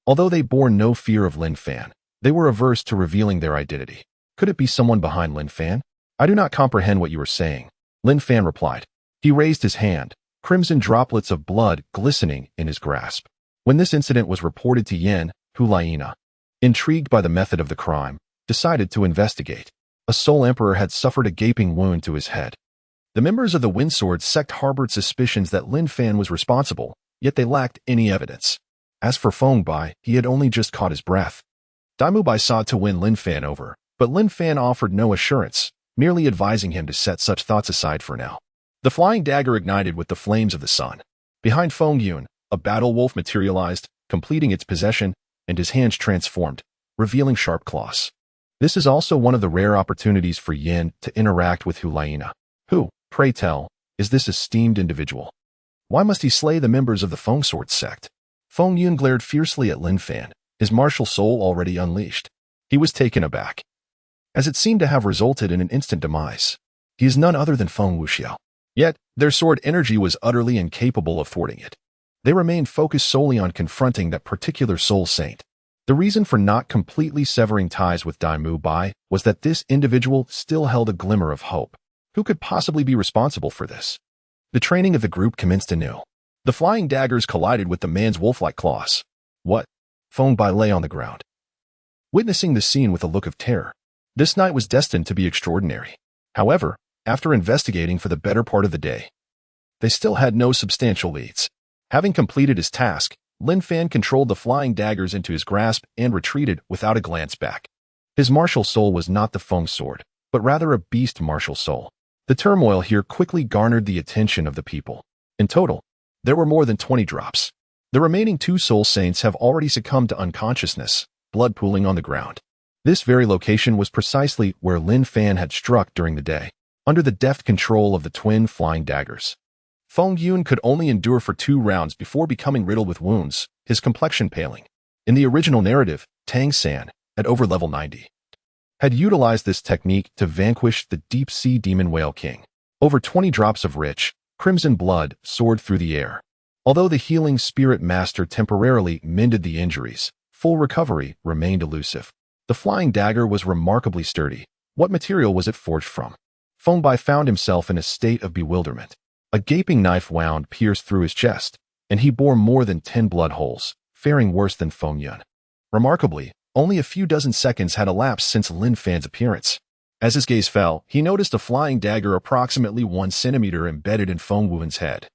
Although they bore no fear of Lin Fan, they were averse to revealing their identity. Could it be someone behind Lin Fan? "I do not comprehend what you are saying," Lin Fan replied. He raised his hand, crimson droplets of blood glistening in his grasp. When this incident was reported to Yin, Hulayina, intrigued by the method of the crime, decided to investigate. A soul emperor had suffered a gaping wound to his head. The members of the Windsword sect harbored suspicions that Lin Fan was responsible, yet they lacked any evidence. As for By, he had only just caught his breath. By sought to win Lin Fan over, but Lin Fan offered no assurance, merely advising him to set such thoughts aside for now. The flying dagger ignited with the flames of the sun. Behind Yin, a battle wolf materialized, completing its possession, and his hands transformed, revealing sharp claws. This is also one of the rare opportunities for Yin to interact with Hulayina. Who, pray tell, is this esteemed individual? Why must he slay the members of the Fengsword sect? Yin glared fiercely at Lin Fan, his martial soul already unleashed. He was taken aback, as it seemed to have resulted in an instant demise. He is none other than Feng Wuxiao. Yet, their sword energy was utterly incapable of thwarting it. They remained focused solely on confronting that particular soul saint. The reason for not completely severing ties with By was that this individual still held a glimmer of hope. Who could possibly be responsible for this? The training of the group commenced anew. The flying daggers collided with the man's wolf-like claws. What? By lay on the ground, witnessing the scene with a look of terror. This night was destined to be extraordinary. However, after investigating for the better part of the day, they still had no substantial leads. Having completed his task, Lin Fan controlled the flying daggers into his grasp and retreated without a glance back. His martial soul was not the Feng sword, but rather a beast martial soul. The turmoil here quickly garnered the attention of the people. In total, there were more than 20 drops. The remaining 2 soul saints have already succumbed to unconsciousness, blood pooling on the ground. This very location was precisely where Lin Fan had struck during the day, under the deft control of the twin flying daggers. Yin could only endure for 2 rounds before becoming riddled with wounds, his complexion paling. In the original narrative, Tang San, at over level 90, had utilized this technique to vanquish the deep-sea demon whale king. Over 20 drops of rich, crimson blood soared through the air. Although the healing spirit master temporarily mended the injuries, full recovery remained elusive. The flying dagger was remarkably sturdy. What material was it forged from? By found himself in a state of bewilderment. A gaping knife wound pierced through his chest, and he bore more than 10 blood holes, faring worse than Yin. Remarkably, only a few dozen seconds had elapsed since Lin Fan's appearance. As his gaze fell, he noticed a flying dagger approximately 1 centimeter embedded in Yin's head,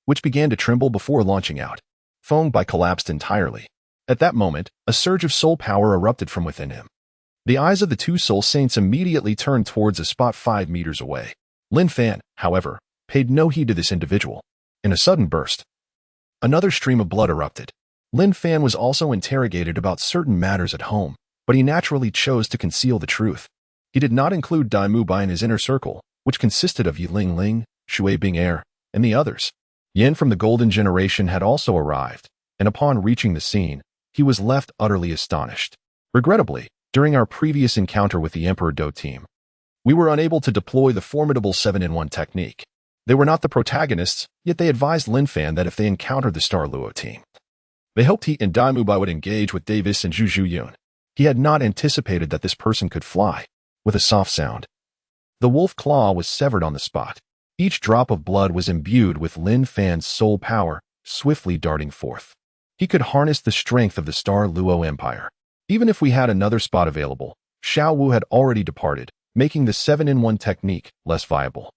which began to tremble before launching out. By collapsed entirely. At that moment, a surge of soul power erupted from within him. The eyes of the 2 soul saints immediately turned towards a spot 5 meters away. Lin Fan, however, paid no heed to this individual. In a sudden burst, Another stream of blood erupted. Lin Fan was also interrogated about certain matters at home, but he naturally chose to conceal the truth. He did not include Douluo in his inner circle, which consisted of Yiling Ling, Xue Qinghe, and the others. Yin from the Golden Generation had also arrived, and upon reaching the scene, he was left utterly astonished. Regrettably, during our previous encounter with the Emperor Dou team, we were unable to deploy the formidable 7-in-1 technique. They were not the protagonists, yet they advised Lin Fan that if they encountered the Star Luo team, they hoped he and Douluo would engage with Davis and Zhu Yun. He had not anticipated that this person could fly. With a soft sound, the wolf claw was severed on the spot. Each drop of blood was imbued with Lin Fan's soul power, swiftly darting forth. He could harness the strength of the Star Luo Empire. Even if we had another spot available, Xiao Wu had already departed, making the 7-in-1 technique less viable.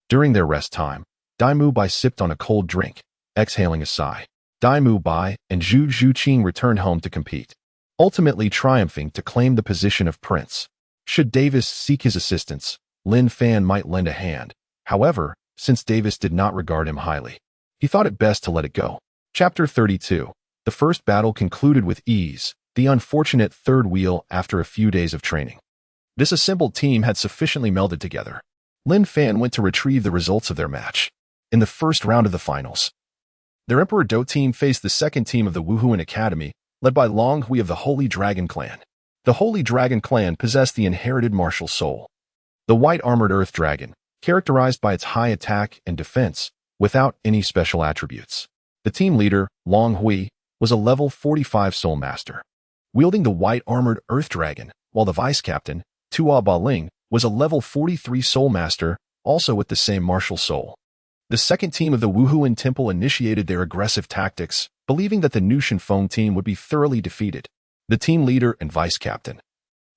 During their rest time, Douluo sipped on a cold drink, exhaling a sigh. Douluo and Xue Qinghe returned home to compete, ultimately triumphing to claim the position of prince. Should Davis seek his assistance, Lin Fan might lend a hand. However, since Davis did not regard him highly, he thought it best to let it go. Chapter 32. The first battle concluded with ease, the unfortunate third wheel after a few days of training. This assembled team had sufficiently melded together. Lin Fan went to retrieve the results of their match. In the first round of the finals, their Emperor Dou team faced the second team of the Wuhuan Academy, led by Long Hui of the Holy Dragon Clan. The Holy Dragon Clan possessed the inherited martial soul. The white armored earth dragon, characterized by its high attack and defense, without any special attributes. The team leader, Long Hui, was a level 45 soul master, wielding the white armored earth dragon, while the vice captain, Tua Baling, was a level 43 soul master, also with the same martial soul. The second team of the Wuhuan Temple initiated their aggressive tactics, believing that the Nu Shenfeng team would be thoroughly defeated. The team leader and vice captain,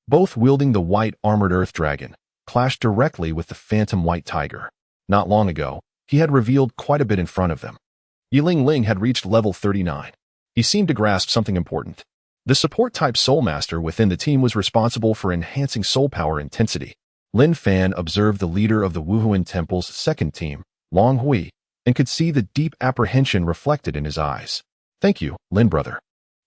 both wielding the white armored earth dragon, clashed directly with the phantom white tiger. Not long ago, he had revealed quite a bit in front of them. Yiling Ling had reached level 39. He seemed to grasp something important. The support-type soul master within the team was responsible for enhancing soul power intensity. Lin Fan observed the leader of the Wuhuan Temple's second team, Long Hui, and could see the deep apprehension reflected in his eyes. "Thank you, Lin brother,"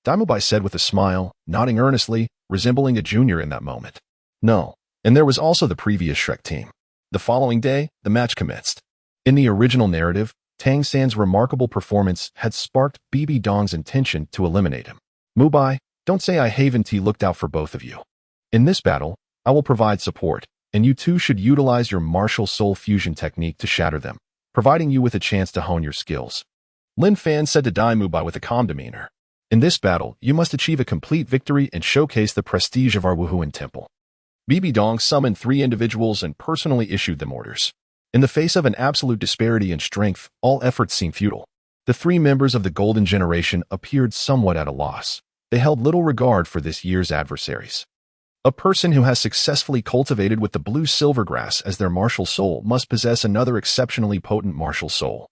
Douluo said with a smile, nodding earnestly, resembling a junior in that moment. No, and there was also the previous Shrek team. The following day, the match commenced. In the original narrative, Tang San's remarkable performance had sparked Bibi Dong's intention to eliminate him. "Mubai, don't say I haven't looked out for both of you. In this battle, I will provide support, and you two should utilize your martial soul fusion technique to shatter them, providing you with a chance to hone your skills," Lin Fan said to Douluo with a calm demeanor. "In this battle, you must achieve a complete victory and showcase the prestige of our Wuhuan Temple." Bibi Dong summoned 3 individuals and personally issued them orders. In the face of an absolute disparity in strength, all efforts seemed futile. The 3 members of the Golden Generation appeared somewhat at a loss. They held little regard for this year's adversaries. A person who has successfully cultivated with the blue silvergrass as their martial soul must possess another exceptionally potent martial soul,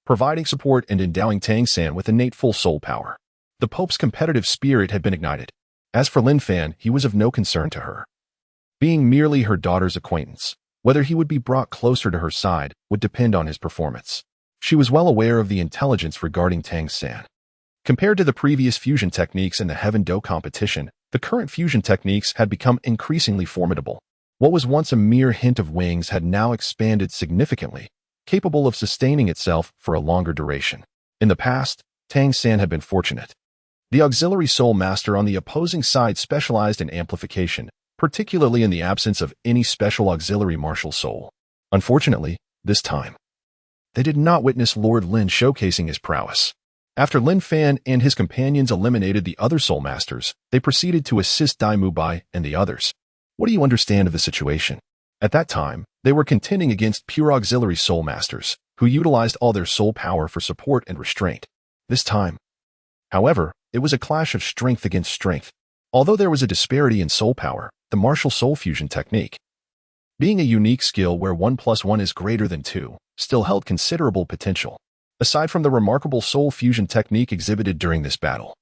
providing support and endowing Tang San with innate full soul power. The Pope's competitive spirit had been ignited. As for Lin Fan, he was of no concern to her. Being merely her daughter's acquaintance, whether he would be brought closer to her side would depend on his performance. She was well aware of the intelligence regarding Tang San. Compared to the previous fusion techniques in the Heaven Dou competition, the current fusion techniques had become increasingly formidable. What was once a mere hint of wings had now expanded significantly, capable of sustaining itself for a longer duration. In the past, Tang San had been fortunate. The auxiliary soul master on the opposing side specialized in amplification, particularly in the absence of any special auxiliary martial soul. Unfortunately, this time, they did not witness Lord Lin showcasing his prowess. After Lin Fan and his companions eliminated the other soul masters, they proceeded to assist Douluo and the others. What do you understand of the situation? At that time, they were contending against pure auxiliary soul masters, who utilized all their soul power for support and restraint. This time, however, it was a clash of strength against strength. Although there was a disparity in soul power, the martial soul fusion technique, being a unique skill where 1 + 1 is greater than 2, still held considerable potential. Aside from the remarkable soul fusion technique exhibited during this battle,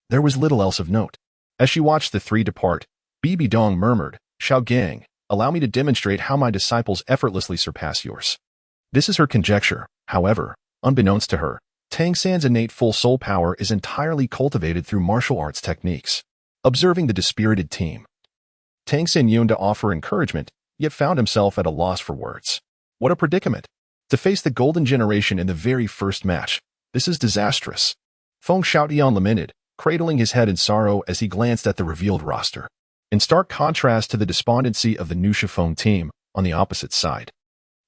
there was little else of note. As she watched the 3 depart, Bibi Dong murmured, "Xiao Gang, allow me to demonstrate how my disciples effortlessly surpass yours." This is her conjecture. However, unbeknownst to her, Tang San's innate full soul power is entirely cultivated through martial arts techniques. Observing the dispirited team, Tang San yearned to offer encouragement, yet found himself at a loss for words. What a predicament! To face the Golden Generation in the very first match, this is disastrous. Feng Xiaotian lamented, cradling his head in sorrow as he glanced at the revealed roster. In stark contrast to the despondency of the new Shifeng team on the opposite side.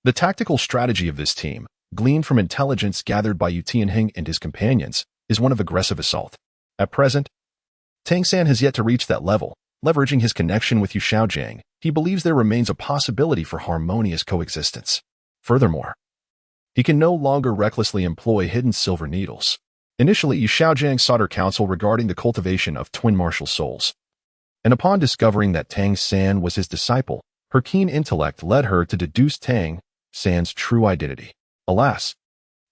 The tactical strategy of this team, gleaned from intelligence gathered by Xue Qinghe and his companions, is one of aggressive assault. At present, Tang San has yet to reach that level. Leveraging his connection with Xue Qiinghe, he believes there remains a possibility for harmonious coexistence. Furthermore, he can no longer recklessly employ hidden silver needles. Initially, Xue Qiinghe sought her counsel regarding the cultivation of twin martial souls. And upon discovering that Tang San was his disciple, her keen intellect led her to deduce Tang San's true identity. Alas,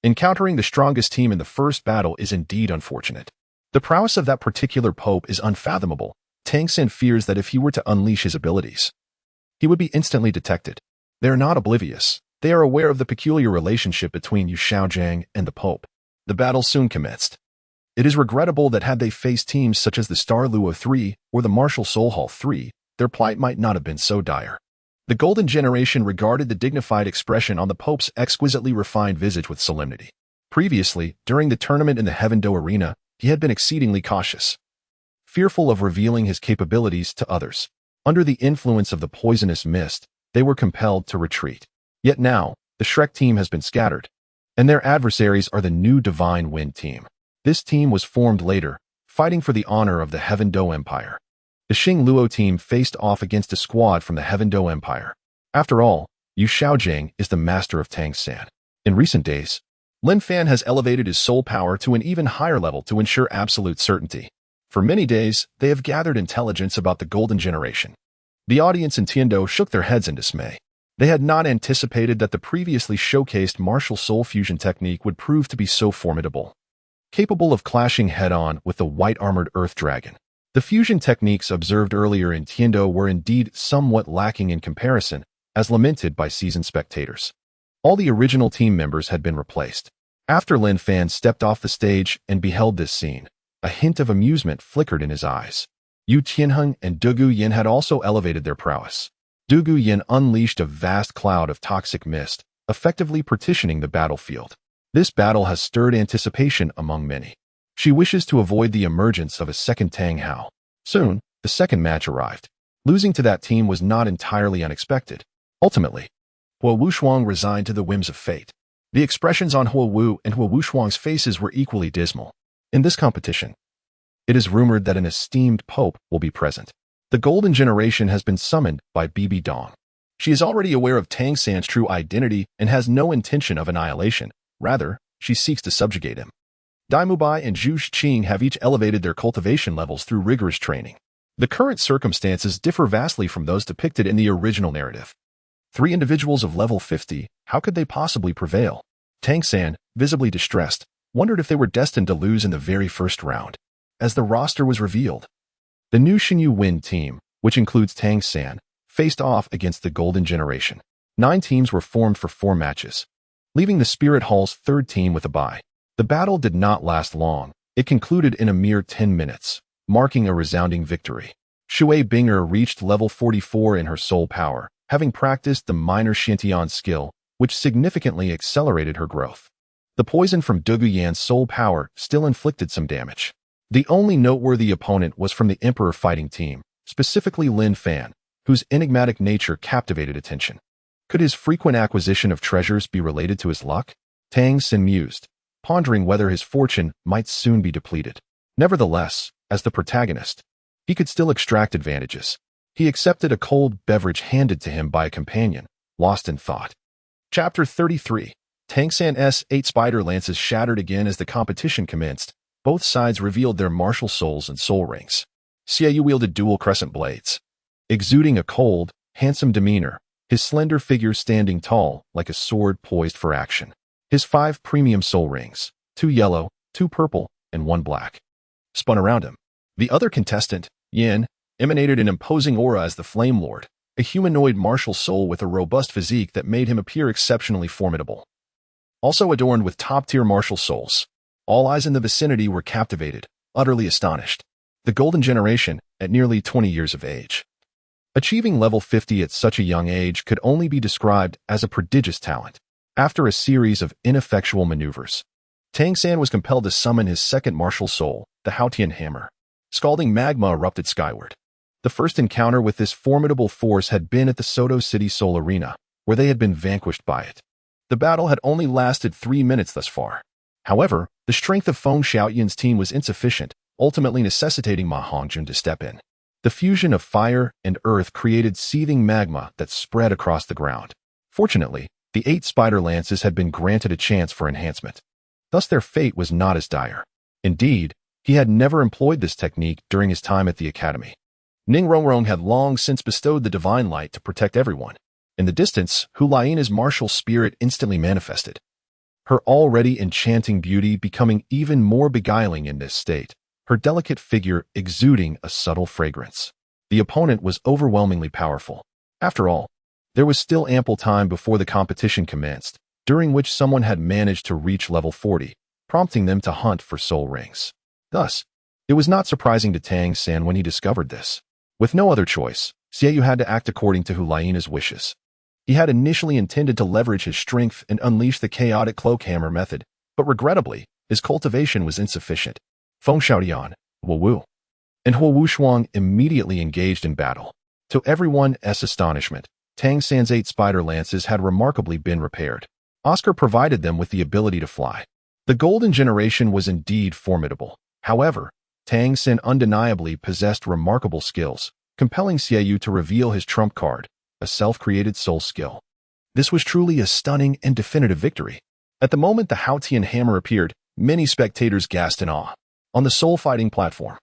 encountering the strongest team in the first battle is indeed unfortunate. The prowess of that particular pope is unfathomable. Tang San fears that if he were to unleash his abilities, he would be instantly detected. They are not oblivious. They are aware of the peculiar relationship between Xue Qiinghe and the pope. The battle soon commenced. It is regrettable that had they faced teams such as the Star Luo 3 or the Martial Soul Hall 3, their plight might not have been so dire. The Golden Generation regarded the dignified expression on the pope's exquisitely refined visage with solemnity. Previously, during the tournament in the Heaven Dou arena, he had been exceedingly cautious, fearful of revealing his capabilities to others. Under the influence of the poisonous mist, they were compelled to retreat. Yet now, the Shrek team has been scattered, and their adversaries are the new Divine Wind team. This team was formed later, fighting for the honor of the Heaven Dou Empire. The Xing Luo team faced off against a squad from the Heaven Dou Empire. After all, Xue Qiinghe is the master of Tang San. In recent days, Lin Fan has elevated his soul power to an even higher level to ensure absolute certainty. For many days, they have gathered intelligence about the Golden Generation. The audience in Tiandou shook their heads in dismay. They had not anticipated that the previously showcased martial soul fusion technique would prove to be so formidable, capable of clashing head-on with the white-armored Earth Dragon. The fusion techniques observed earlier in Tiandou were indeed somewhat lacking in comparison, as lamented by seasoned spectators. All the original team members had been replaced. After Lin Fan stepped off the stage and beheld this scene, a hint of amusement flickered in his eyes. Xue Qinghe and Douluo Qian had also elevated their prowess. Douluo Qian unleashed a vast cloud of toxic mist, effectively partitioning the battlefield. This battle has stirred anticipation among many. She wishes to avoid the emergence of a second Tang Hao. Soon, the second match arrived. Losing to that team was not entirely unexpected. Ultimately, Hua Wushuang resigned to the whims of fate. The expressions on Hua Wu and Hua Wushuang's faces were equally dismal. In this competition, it is rumored that an esteemed pope will be present. The Golden Generation has been summoned by Bibi Dong. She is already aware of Tang San's true identity and has no intention of annihilation. Rather, she seeks to subjugate him. By and Xue Qinghe have each elevated their cultivation levels through rigorous training. The current circumstances differ vastly from those depicted in the original narrative. 3 individuals of level 50, how could they possibly prevail? Tang San, visibly distressed, wondered if they were destined to lose in the very first round. As the roster was revealed, the new Xinyu Wind team, which includes Tang San, faced off against the Golden Generation. 9 teams were formed for 4 matches, leaving the Spirit Hall's 3rd team with a bye. The battle did not last long. It concluded in a mere 10 minutes, marking a resounding victory. Xue Qinghe reached level 44 in her soul power, having practiced the minor Xiantian skill, which significantly accelerated her growth. The poison from Douluo Qian's soul power still inflicted some damage. The only noteworthy opponent was from the Emperor fighting team, specifically Lin Fan, whose enigmatic nature captivated attention. Could his frequent acquisition of treasures be related to his luck? Tang San mused, pondering whether his fortune might soon be depleted. Nevertheless, as the protagonist, he could still extract advantages. He accepted a cold beverage handed to him by a companion, lost in thought. Chapter 33. Tang San's 8 spider lances shattered again as the competition commenced. Both sides revealed their martial souls and soul rings. Xie wielded dual crescent blades, exuding a cold, handsome demeanor, his slender figure standing tall like a sword poised for action. His 5 premium soul rings, 2 yellow, 2 purple, and 1 black, spun around him. The other contestant, Yin, emanated an imposing aura as the Flame Lord, a humanoid martial soul with a robust physique that made him appear exceptionally formidable. Also adorned with top-tier martial souls, All eyes in the vicinity were captivated, utterly astonished. The golden generation, at nearly 20 years of age. Achieving level 50 at such a young age could only be described as a prodigious talent. After a series of ineffectual maneuvers, Tang San was compelled to summon his second martial soul, the Haotian Hammer. Scalding magma erupted skyward. The first encounter with this formidable force had been at the Soto City Soul Arena, where they had been vanquished by it. The battle had only lasted 3 minutes thus far. However, the strength of Feng Xiaoyan's team was insufficient, ultimately necessitating Ma Hongjun to step in. The fusion of fire and earth created seething magma that spread across the ground. Fortunately, the 8 spider lances had been granted a chance for enhancement. Thus their fate was not as dire. Indeed, he had never employed this technique during his time at the academy. Ning Rongrong had long since bestowed the divine light to protect everyone. In the distance, Hulaina's martial spirit instantly manifested. Her already enchanting beauty becoming even more beguiling in this state, her delicate figure exuding a subtle fragrance. The opponent was overwhelmingly powerful. After all, there was still ample time before the competition commenced, during which someone had managed to reach level 40, prompting them to hunt for soul rings. Thus, it was not surprising to Tang San when he discovered this. With no other choice, Xue had to act according to Hulaina's wishes. He had initially intended to leverage his strength and unleash the chaotic cloak hammer method, but regrettably, his cultivation was insufficient. Feng Xiaoyan, Wu, and Huo Wushuang immediately engaged in battle. To everyone's astonishment, Tang San's 8 spider lances had remarkably been repaired. Oscar provided them with the ability to fly. The golden generation was indeed formidable. However, Tang San undeniably possessed remarkable skills, compelling Xue to reveal his trump card, a self-created soul skill. This was truly a stunning and definitive victory. At the moment the Haotian hammer appeared, many spectators gasped in awe. On the soul-fighting platform,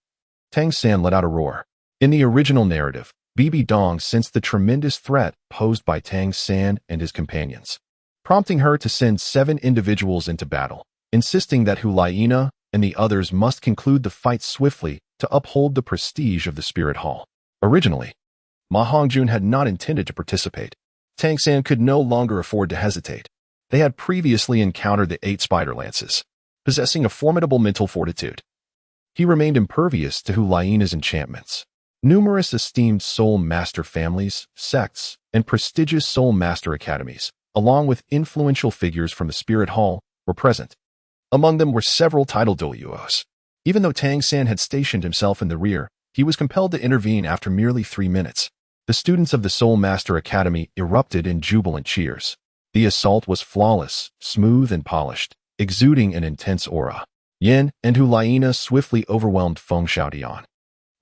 Tang San let out a roar. In the original narrative, Bibi Dong sensed the tremendous threat posed by Tang San and his companions, prompting her to send 7 individuals into battle, insisting that Hulaina and the others must conclude the fight swiftly to uphold the prestige of the Spirit Hall. Originally, Ma Hongjun had not intended to participate. Tang San could no longer afford to hesitate. They had previously encountered the 8 spider lances, possessing a formidable mental fortitude. He remained impervious to Hulaina's enchantments. Numerous esteemed soul master families, sects, and prestigious soul master academies, along with influential figures from the Spirit Hall, were present. Among them were several titled Douluos. Even though Tang San had stationed himself in the rear, he was compelled to intervene after merely 3 minutes. The students of the Soul Master Academy erupted in jubilant cheers. The assault was flawless, smooth and polished, exuding an intense aura. Yin and Hulaina swiftly overwhelmed Feng Xiaodian,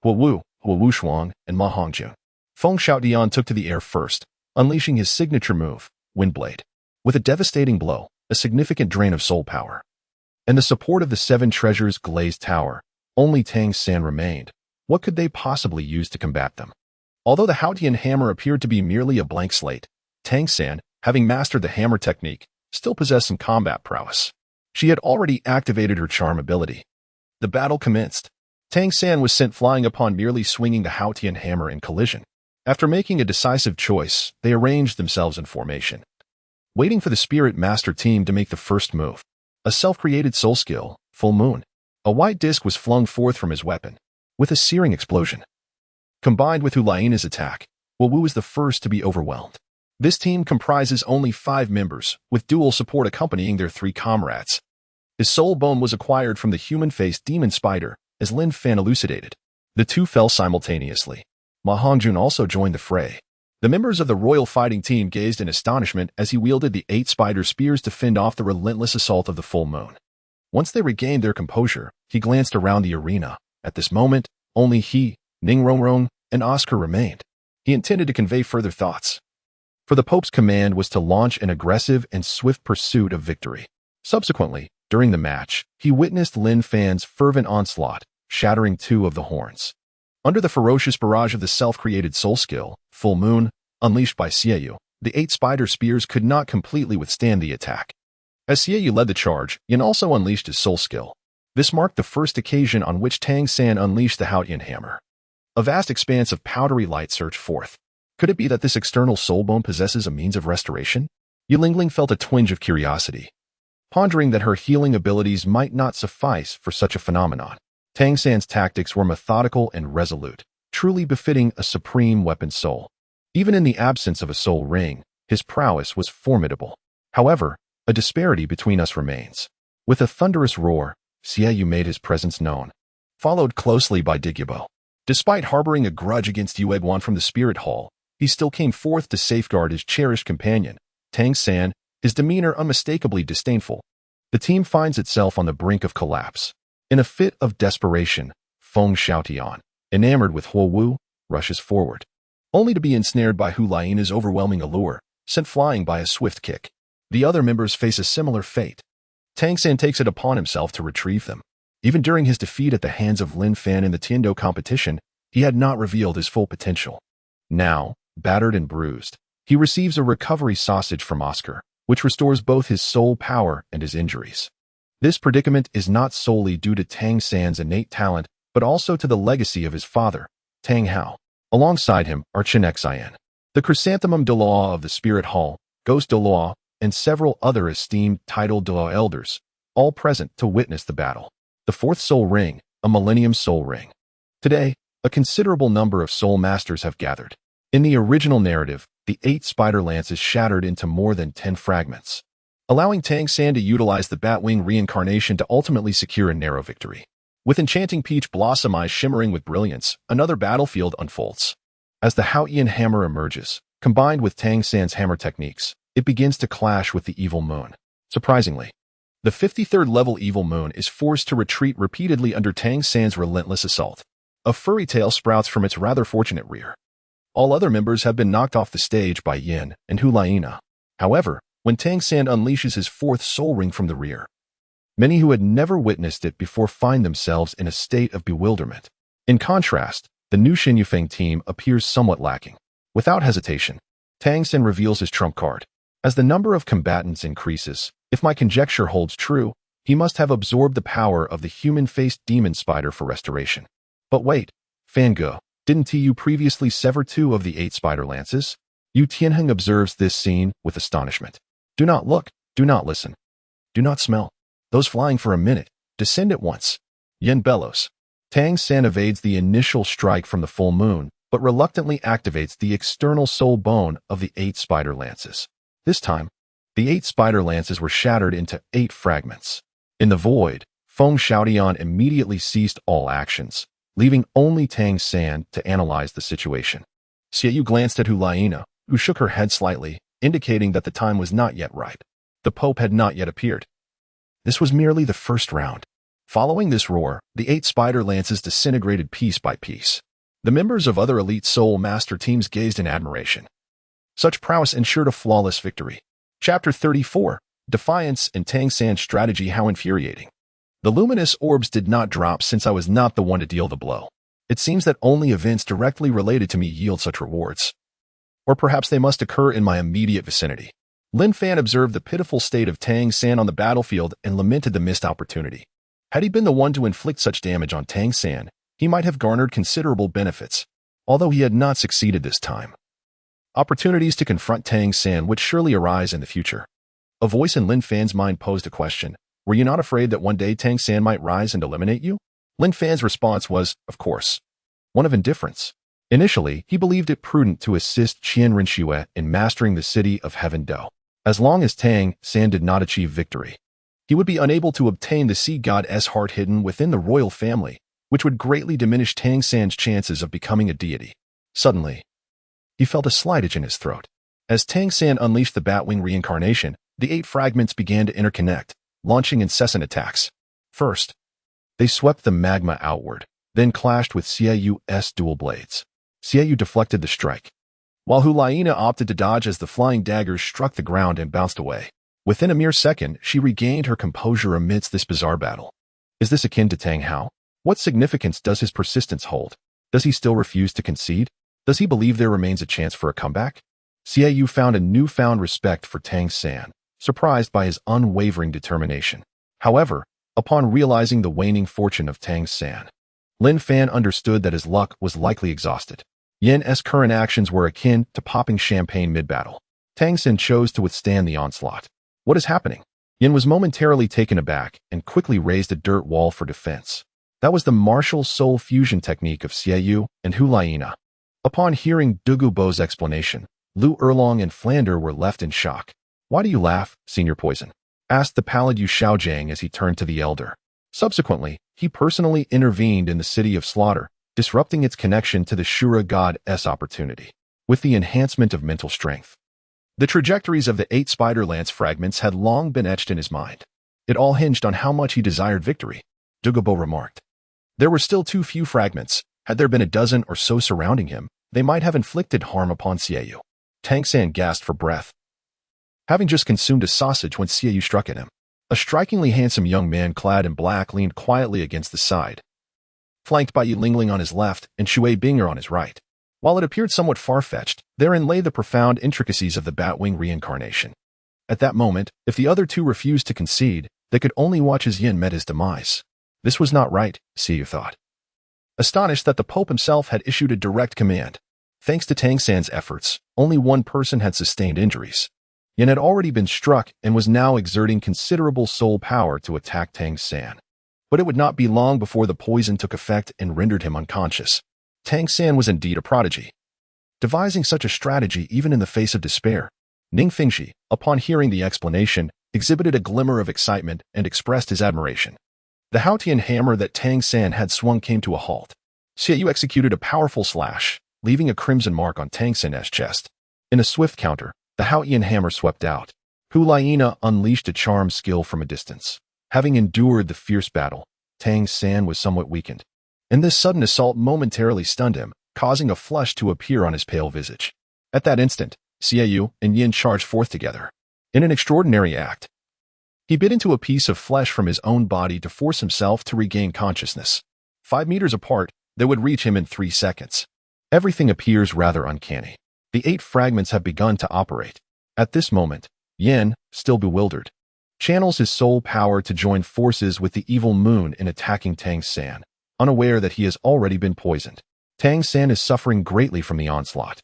Huo Wushuang, and Ma Hongjun. Feng Xiaodian took to the air first, unleashing his signature move, Windblade. With a devastating blow, a significant drain of soul power, and the support of the 7 treasures glazed tower, only Tang San remained. What could they possibly use to combat them? Although the Haotian hammer appeared to be merely a blank slate, Tang San, having mastered the hammer technique, still possessed some combat prowess. She had already activated her charm ability. The battle commenced. Tang San was sent flying upon merely swinging the Haotian hammer in collision. After making a decisive choice, they arranged themselves in formation, waiting for the Spirit Master team to make the first move. A self-created soul skill, Full Moon. A white disc was flung forth from his weapon, with a searing explosion. Combined with Hulaina's attack, Wu was the first to be overwhelmed. This team comprises only 5 members, with dual support accompanying their 3 comrades. His soul bone was acquired from the human-faced demon spider, as Lin Fan elucidated. The 2 fell simultaneously. Ma Hongjun also joined the fray. The members of the royal fighting team gazed in astonishment as he wielded the 8 spider spears to fend off the relentless assault of the full moon. Once they regained their composure, he glanced around the arena. At this moment, only he, Ning Rongrong, and Oscar remained. He intended to convey further thoughts. For the Pope's command was to launch an aggressive and swift pursuit of victory. Subsequently, during the match, he witnessed Lin Fan's fervent onslaught, shattering 2 of the horns. Under the ferocious barrage of the self-created soul skill, Full Moon, unleashed by Xue, the 8 spider spears could not completely withstand the attack. As Xue led the charge, Yin also unleashed his soul skill. This marked the first occasion on which Tang San unleashed the Haotian hammer. A vast expanse of powdery light surged forth. Could it be that this external soul bone possesses a means of restoration? Yulingling felt a twinge of curiosity. pondering that her healing abilities might not suffice for such a phenomenon. Tang San's tactics were methodical and resolute, truly befitting a supreme weapon soul. Even in the absence of a soul ring, his prowess was formidable. However, a disparity between us remains. With a thunderous roar, Xue made his presence known, followed closely by Diggyabo. Despite harboring a grudge against Yue Guan from the Spirit Hall, he still came forth to safeguard his cherished companion, Tang San, his demeanor unmistakably disdainful. The team finds itself on the brink of collapse. In a fit of desperation, Feng Xiaotian, enamored with Huo Wu, rushes forward, only to be ensnared by Hu Laiana's overwhelming allure, sent flying by a swift kick. The other members face a similar fate. Tang San takes it upon himself to retrieve them. Even during his defeat at the hands of Lin Fan in the Tiando competition, he had not revealed his full potential. Now, battered and bruised, he receives a recovery sausage from Oscar, which restores both his soul power and his injuries. This predicament is not solely due to Tang San's innate talent, but also to the legacy of his father, Tang Hao. Alongside him are Chen Xian, the chrysanthemum Douluo of the Spirit Hall, Ghost Douluo, and several other esteemed titled Douluo elders, all present to witness the battle. The fourth soul ring, a Millennium Soul Ring. Today, a considerable number of soul masters have gathered. In the original narrative, the 8 spider lances shattered into more than 10 fragments, allowing Tang San to utilize the Batwing reincarnation to ultimately secure a narrow victory. With enchanting peach blossom eyes shimmering with brilliance, another battlefield unfolds. As the Haoyan hammer emerges, combined with Tang San's hammer techniques, it begins to clash with the evil moon. Surprisingly, the 53rd level evil moon is forced to retreat repeatedly under Tang San's relentless assault. A furry tail sprouts from its rather fortunate rear. All other members have been knocked off the stage by Yin and Hu Laiana. However, when Tang San unleashes his 4th soul ring from the rear, many who had never witnessed it before find themselves in a state of bewilderment. In contrast, the new Xin Yufeng team appears somewhat lacking. Without hesitation, Tang San reveals his trump card. As the number of combatants increases, if my conjecture holds true, he must have absorbed the power of the human-faced demon spider for restoration. But wait, Fange, didn't you previously sever 2 of the 8 spider lances? Yu Tianheng observes this scene with astonishment. Do not look, do not listen, do not smell. Those flying for a minute, descend at once. Yen bellows. Tang San evades the initial strike from the full moon, but reluctantly activates the external soul bone of the 8 spider lances. This time, the 8 spider lances were shattered into 8 fragments. In the void, Feng Xiaotian immediately ceased all actions, leaving only Tang San to analyze the situation. Xue glanced at Hu Laiana, who shook her head slightly, indicating that the time was not yet right. The Pope had not yet appeared. This was merely the first round. Following this roar, the 8 spider lances disintegrated piece by piece. The members of other elite soul master teams gazed in admiration. Such prowess ensured a flawless victory. Chapter 34, Defiance and Tang San's Strategy. How infuriating. The luminous orbs did not drop since I was not the one to deal the blow. It seems that only events directly related to me yield such rewards. Or perhaps they must occur in my immediate vicinity. Lin Fan observed the pitiful state of Tang San on the battlefield and lamented the missed opportunity. Had he been the one to inflict such damage on Tang San, he might have garnered considerable benefits, although he had not succeeded this time. Opportunities to confront Tang San would surely arise in the future. A voice in Lin Fan's mind posed a question. Were you not afraid that one day Tang San might rise and eliminate you? Lin Fan's response was, of course, one of indifference. Initially, he believed it prudent to assist Qian Renxue in mastering the city of Heaven Dou. As long as Tang San did not achieve victory, he would be unable to obtain the sea god's heart hidden within the royal family, which would greatly diminish Tang San's chances of becoming a deity. Suddenly, he felt a slight itch in his throat. As Tang San unleashed the Batwing reincarnation, the 8 fragments began to interconnect, launching incessant attacks. First, they swept the magma outward, then clashed with Xue's dual blades. Xue deflected the strike, while Hu Laiana opted to dodge as the flying daggers struck the ground and bounced away. Within a mere second, she regained her composure amidst this bizarre battle. Is this akin to Tang Hao? What significance does his persistence hold? Does he still refuse to concede? Does he believe there remains a chance for a comeback? Xue found a newfound respect for Tang San, surprised by his unwavering determination. However, upon realizing the waning fortune of Tang San, Lin Fan understood that his luck was likely exhausted. Yen's current actions were akin to popping champagne mid-battle. Tang San chose to withstand the onslaught. What is happening? Yin was momentarily taken aback and quickly raised a dirt wall for defense. That was the martial soul fusion technique of Xue and Hulaina. Upon hearing Dougubo's explanation, Lu Erlong and Flander were left in shock. "Why do you laugh, Senior Poison?" asked the pallid Yu Xiaojing as he turned to the elder. Subsequently, he personally intervened in the City of Slaughter, disrupting its connection to the Shura God's opportunity, with the enhancement of mental strength. The trajectories of the 8 spider lance fragments had long been etched in his mind. It all hinged on how much he desired victory, Dougubo remarked. There were still too few fragments. Had there been a dozen or so surrounding him, they might have inflicted harm upon Xue. Tang San gasped for breath, having just consumed a sausage when Xue struck at him. A strikingly handsome young man clad in black leaned quietly against the side, flanked by Yi Lingling on his left and Xue Qinghe on his right. While it appeared somewhat far-fetched, therein lay the profound intricacies of the Batwing reincarnation. At that moment, if the other two refused to concede, they could only watch as Yin met his demise. This was not right, Xue thought, astonished that the Pope himself had issued a direct command. Thanks to Tang San's efforts, only one person had sustained injuries. Yin had already been struck and was now exerting considerable soul power to attack Tang San. But it would not be long before the poison took effect and rendered him unconscious. Tang San was indeed a prodigy, devising such a strategy even in the face of despair. Ning Fingxi, upon hearing the explanation, exhibited a glimmer of excitement and expressed his admiration. The Haotian hammer that Tang San had swung came to a halt. Xue executed a powerful slash, leaving a crimson mark on Tang San's chest. In a swift counter, the Haotian hammer swept out. Hulaina unleashed a charm skill from a distance. Having endured the fierce battle, Tang San was somewhat weakened, and this sudden assault momentarily stunned him, causing a flush to appear on his pale visage. At that instant, Xue and Yin charged forth together. In an extraordinary act, he bit into a piece of flesh from his own body to force himself to regain consciousness. 5 meters apart, they would reach him in 3 seconds. Everything appears rather uncanny. The 8 fragments have begun to operate. At this moment, Yin, still bewildered, channels his soul power to join forces with the evil moon in attacking Tang San, unaware that he has already been poisoned. Tang San is suffering greatly from the onslaught.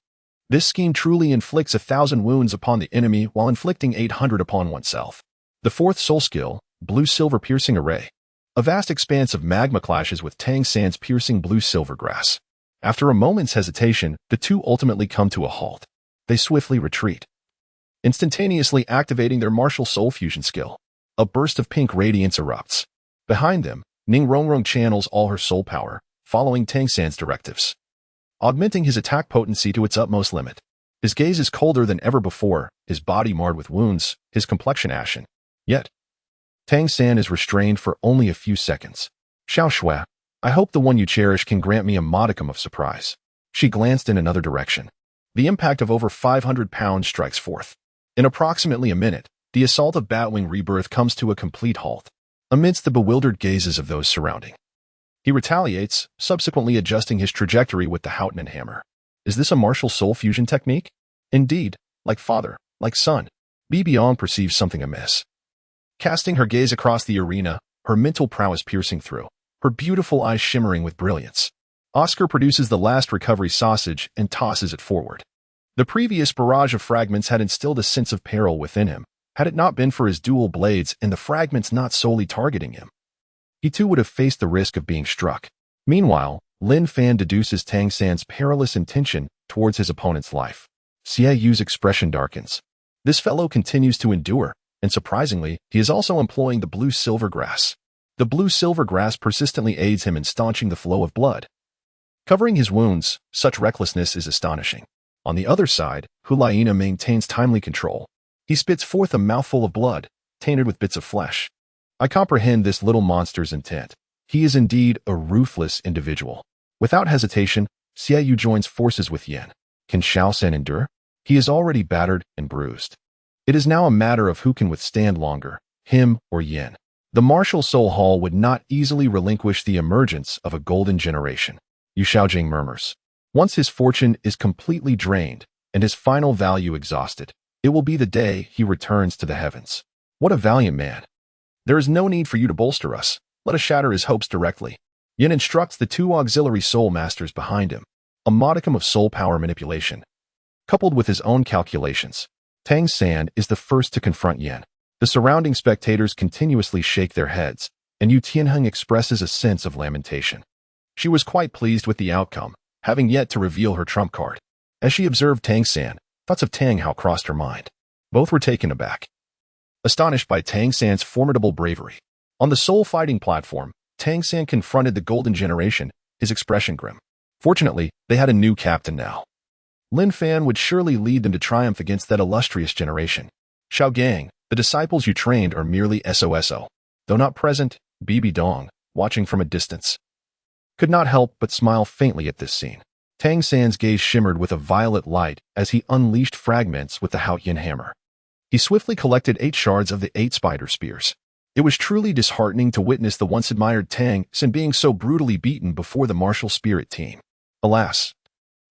This scheme truly inflicts 1,000 wounds upon the enemy while inflicting 800 upon oneself. The 4th soul skill, Blue-Silver Piercing Array. A vast expanse of magma clashes with Tang San's piercing blue-silver grass. After a moment's hesitation, the two ultimately come to a halt. They swiftly retreat, instantaneously activating their martial soul fusion skill. A burst of pink radiance erupts. Behind them, Ning Rongrong channels all her soul power, following Tang San's directives, augmenting his attack potency to its utmost limit. His gaze is colder than ever before, his body marred with wounds, his complexion ashen. Yet, Tang San is restrained for only a few seconds. "Xiao Xue, I hope the one you cherish can grant me a modicum of surprise." She glanced in another direction. The impact of over 500 pounds strikes forth. In approximately a minute, the assault of Batwing Rebirth comes to a complete halt, amidst the bewildered gazes of those surrounding. He retaliates, subsequently adjusting his trajectory with the Haotian hammer. Is this a martial soul fusion technique? Indeed, like father, like son, Bibiong perceives something amiss. Casting her gaze across the arena, her mental prowess piercing through, her beautiful eyes shimmering with brilliance, Oscar produces the last recovery sausage and tosses it forward. The previous barrage of fragments had instilled a sense of peril within him, had it not been for his dual blades and the fragments not solely targeting him. He too would have faced the risk of being struck. Meanwhile, Lin Fan deduces Tang San's perilous intention towards his opponent's life. Xieyu's expression darkens. This fellow continues to endure, and surprisingly, he is also employing the blue-silver grass. The blue-silver grass persistently aids him in staunching the flow of blood, covering his wounds. Such recklessness is astonishing. On the other side, Hulaina maintains timely control. He spits forth a mouthful of blood, tainted with bits of flesh. I comprehend this little monster's intent. He is indeed a ruthless individual. Without hesitation, Xue joins forces with Yin. Can Xiao San endure? He is already battered and bruised. It is now a matter of who can withstand longer, him or Yin. The martial soul hall would not easily relinquish the emergence of a golden generation. Yu Xiaojing murmurs. Once his fortune is completely drained and his final value exhausted, it will be the day he returns to the heavens. What a valiant man. There is no need for you to bolster us. Let us shatter his hopes directly. Yin instructs the 2 auxiliary soul masters behind him. A modicum of soul power manipulation, coupled with his own calculations. Tang San is the first to confront Yin. The surrounding spectators continuously shake their heads, and Xue Qinghe expresses a sense of lamentation. She was quite pleased with the outcome, having yet to reveal her trump card. As she observed Tang San, thoughts of Tang Hao crossed her mind. Both were taken aback, astonished by Tang San's formidable bravery. On the soul fighting platform, Tang San confronted the Golden Generation, his expression grim. Fortunately, they had a new captain now. Lin Fan would surely lead them to triumph against that illustrious generation. Xiao Gang, the disciples you trained are merely SOSO. Though not present, Bibi Dong, watching from a distance, could not help but smile faintly at this scene. Tang San's gaze shimmered with a violet light as he unleashed fragments with the Haotian hammer. He swiftly collected 8 shards of the 8 spider spears. It was truly disheartening to witness the once admired Tang San being so brutally beaten before the martial spirit team. Alas,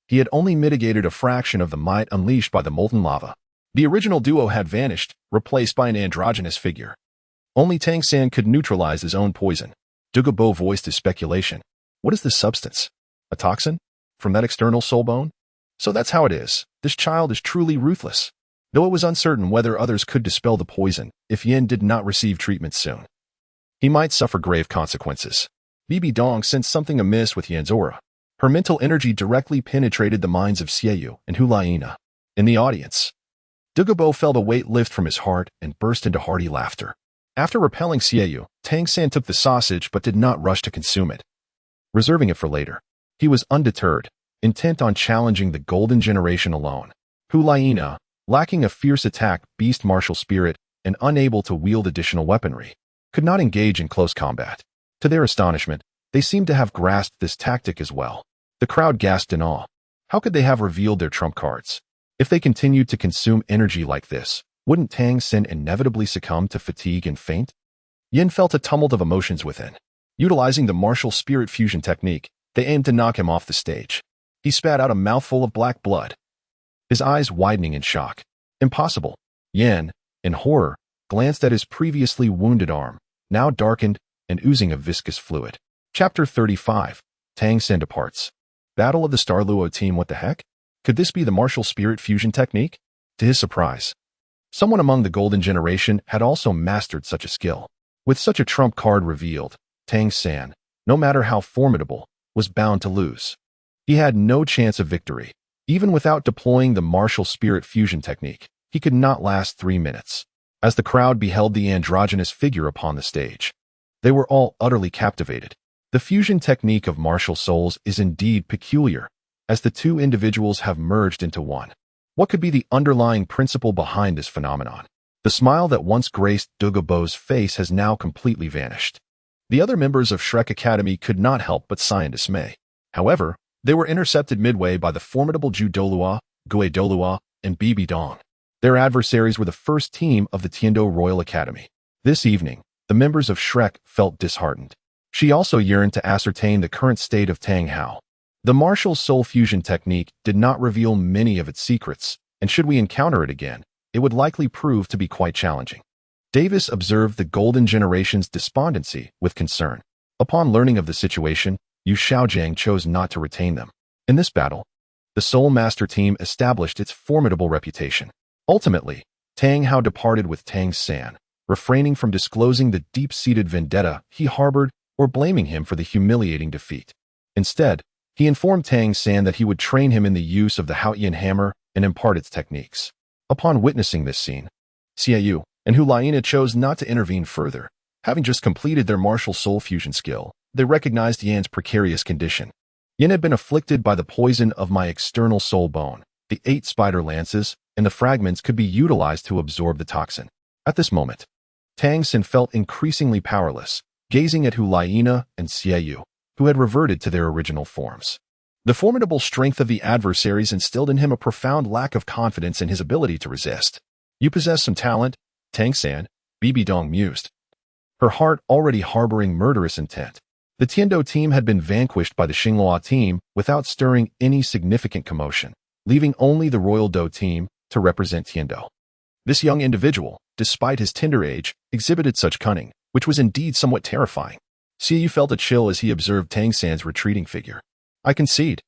he had only mitigated a fraction of the might unleashed by the molten lava. The original duo had vanished, replaced by an androgynous figure. Only Tang San could neutralize his own poison. Douluo voiced his speculation. What is this substance? A toxin? From that external soul bone? So that's how it is. This child is truly ruthless. Though it was uncertain whether others could dispel the poison, if Yin did not receive treatment soon, he might suffer grave consequences. Bibi Dong sensed something amiss with Yin's aura. Her mental energy directly penetrated the minds of Xue and Qinghe. In the audience, Douluo felt a weight lift from his heart and burst into hearty laughter. After repelling Xue, Tang San took the sausage but did not rush to consume it, reserving it for later. He was undeterred, intent on challenging the Golden Generation alone. Qinghe, lacking a fierce attack, beast martial spirit, and unable to wield additional weaponry, could not engage in close combat. To their astonishment, they seemed to have grasped this tactic as well. The crowd gasped in awe. How could they have revealed their trump cards? If they continued to consume energy like this, wouldn't Tang San inevitably succumb to fatigue and faint? Yin felt a tumult of emotions within. Utilizing the martial spirit fusion technique, they aimed to knock him off the stage. He spat out a mouthful of black blood, his eyes widening in shock. Impossible. Yin, in horror, glanced at his previously wounded arm, now darkened and oozing a viscous fluid. Chapter 35. Tang San departs. Battle of the Star Luo team. What the heck? Could this be the martial spirit fusion technique? To his surprise, someone among the Golden Generation had also mastered such a skill. With such a trump card revealed, Tang San, no matter how formidable, was bound to lose. He had no chance of victory. Even without deploying the martial spirit fusion technique, he could not last 3 minutes. As the crowd beheld the androgynous figure upon the stage, they were all utterly captivated. The fusion technique of martial souls is indeed peculiar, as the two individuals have merged into one. What could be the underlying principle behind this phenomenon? The smile that once graced Douluo's face has now completely vanished. The other members of Shrek Academy could not help but sigh in dismay. However, they were intercepted midway by the formidable Zhu Douluo, Xue Douluo, and Bibi Dong. Their adversaries were the first team of the Tiandou Royal Academy. This evening, the members of Shrek felt disheartened. She also yearned to ascertain the current state of Tang Hao. The martial soul fusion technique did not reveal many of its secrets, and should we encounter it again, it would likely prove to be quite challenging. Davis observed the Golden Generation's despondency with concern. Upon learning of the situation, Yu Xiaojiang chose not to retain them. In this battle, the Soul Master team established its formidable reputation. Ultimately, Tang Hao departed with Tang San, refraining from disclosing the deep-seated vendetta he harbored or blaming him for the humiliating defeat. Instead, he informed Tang San that he would train him in the use of the Haotian hammer and impart its techniques. Upon witnessing this scene, Xue and Qinghe chose not to intervene further. Having just completed their martial soul fusion skill, they recognized Yan's precarious condition. Yin had been afflicted by the poison of my external soul bone. The 8 spider lances and the fragments could be utilized to absorb the toxin. At this moment, Tang San felt increasingly powerless, gazing at Qinghe and Xue, who had reverted to their original forms. The formidable strength of the adversaries instilled in him a profound lack of confidence in his ability to resist. You possess some talent, Tang San, Bibi Dong mused, her heart already harboring murderous intent. The Tiandou team had been vanquished by the Xingluo team without stirring any significant commotion, leaving only the Royal Dou team to represent Tiandou. This young individual, despite his tender age, exhibited such cunning, which was indeed somewhat terrifying. Xue felt a chill as he observed Tang San's retreating figure. I concede,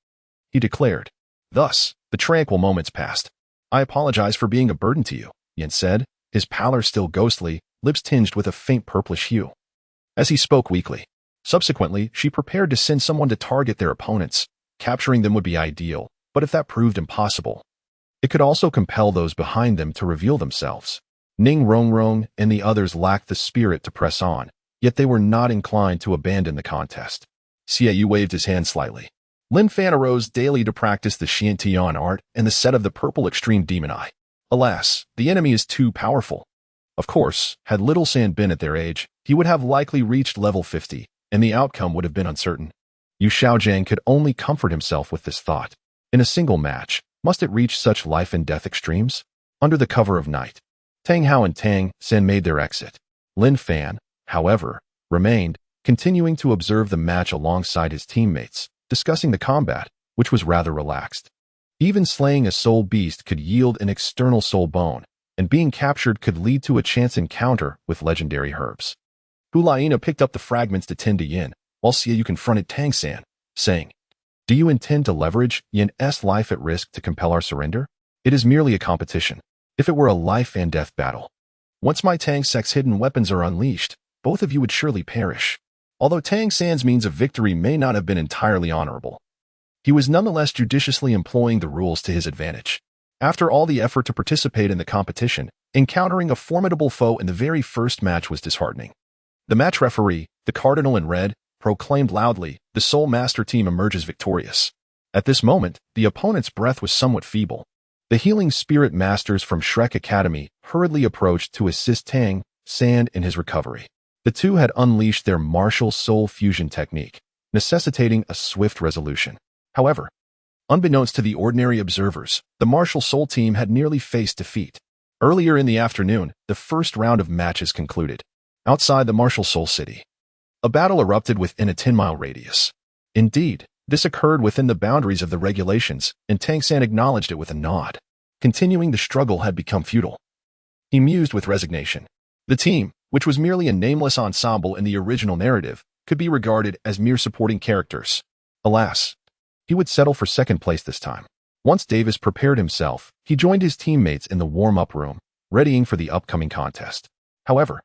he declared. Thus, the tranquil moments passed. I apologize for being a burden to you, Yin said, his pallor still ghostly, lips tinged with a faint purplish hue. As he spoke weakly. Subsequently, she prepared to send someone to target their opponents. Capturing them would be ideal, but if that proved impossible, it could also compel those behind them to reveal themselves. Ning Rongrong and the others lacked the spirit to press on, yet they were not inclined to abandon the contest. Xie Yu waved his hand slightly. Lin Fan arose daily to practice the Xiantian art and the set of the purple extreme demon eye. Alas, the enemy is too powerful. Of course, had Little San been at their age, he would have likely reached level 50, and the outcome would have been uncertain. Yu Xiaojiang could only comfort himself with this thought. In a single match, must it reach such life and death extremes? Under the cover of night, Tang Hao and Tang San made their exit. Lin Fan, however, remained, continuing to observe the match alongside his teammates, discussing the combat, which was rather relaxed. Even slaying a soul beast could yield an external soul bone, and being captured could lead to a chance encounter with legendary herbs. Hulaina picked up the fragments to tend to Yin, while Xie Yu confronted Tang San, saying, "Do you intend to leverage Yin's life at risk to compel our surrender? It is merely a competition. If it were a life and death battle, once my Tang Sec's hidden weapons are unleashed, both of you would surely perish." Although Tang San's means of victory may not have been entirely honorable, he was nonetheless judiciously employing the rules to his advantage. After all the effort to participate in the competition, encountering a formidable foe in the very first match was disheartening. The match referee, the Cardinal in red, proclaimed loudly, "The Soul Master team emerges victorious." At this moment, the opponent's breath was somewhat feeble. The healing spirit masters from Shrek Academy hurriedly approached to assist Tang San in his recovery. The two had unleashed their martial soul fusion technique, necessitating a swift resolution. However, unbeknownst to the ordinary observers, the martial soul team had nearly faced defeat. Earlier in the afternoon, the first round of matches concluded. Outside the martial soul city, a battle erupted within a 10-mile radius. Indeed, this occurred within the boundaries of the regulations, and Tang San acknowledged it with a nod. Continuing the struggle had become futile. He mused with resignation. The team, which was merely a nameless ensemble in the original narrative, could be regarded as mere supporting characters. Alas, he would settle for second place this time. Once Davis prepared himself, he joined his teammates in the warm-up room, readying for the upcoming contest. However,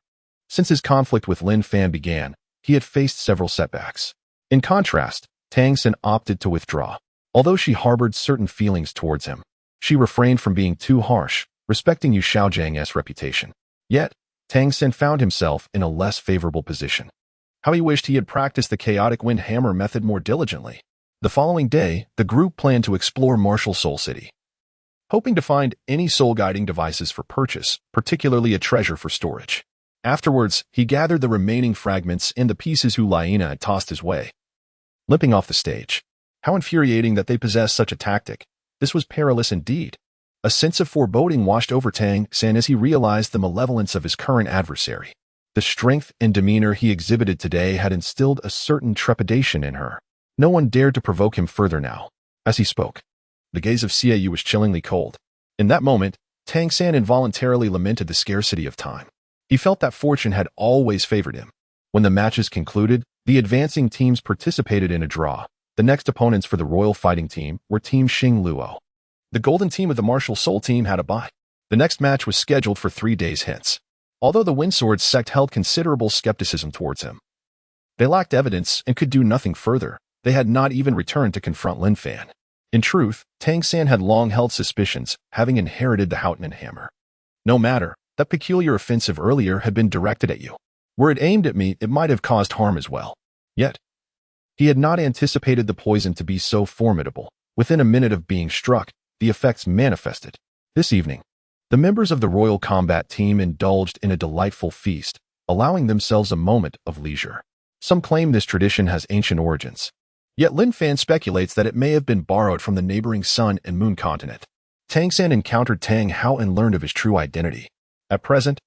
since his conflict with Lin Fan began, he had faced several setbacks. In contrast, Tang San opted to withdraw. Although she harbored certain feelings towards him, she refrained from being too harsh, respecting Yu Xiaojiang's reputation. Yet, Tang San found himself in a less favorable position. How he wished he had practiced the chaotic wind hammer method more diligently. The following day, the group planned to explore Martial Soul City, hoping to find any soul-guiding devices for purchase, particularly a treasure for storage. Afterwards, he gathered the remaining fragments and the pieces Hulaina had tossed his way, limping off the stage. How infuriating that they possessed such a tactic. This was perilous indeed. A sense of foreboding washed over Tang San as he realized the malevolence of his current adversary. The strength and demeanor he exhibited today had instilled a certain trepidation in her. No one dared to provoke him further now. As he spoke, the gaze of Xie Yu was chillingly cold. In that moment, Tang San involuntarily lamented the scarcity of time. He felt that fortune had always favored him. When the matches concluded, the advancing teams participated in a draw. The next opponents for the Royal Fighting Team were Team Xing Luo. The Golden Team of the Martial Soul Team had a bye. The next match was scheduled for 3 days hence. Although the Windsword sect held considerable skepticism towards him, they lacked evidence and could do nothing further. They had not even returned to confront Lin Fan. In truth, Tang San had long held suspicions, having inherited the Houtman hammer. No matter, that peculiar offensive earlier had been directed at you. Were it aimed at me, it might have caused harm as well. Yet, he had not anticipated the poison to be so formidable. Within a minute of being struck, the effects manifested. This evening, the members of the Royal Combat Team indulged in a delightful feast, allowing themselves a moment of leisure. Some claim this tradition has ancient origins. Yet Lin Fan speculates that it may have been borrowed from the neighboring Sun and Moon continent. Tang San encountered Tang Hao and learned of his true identity. At present,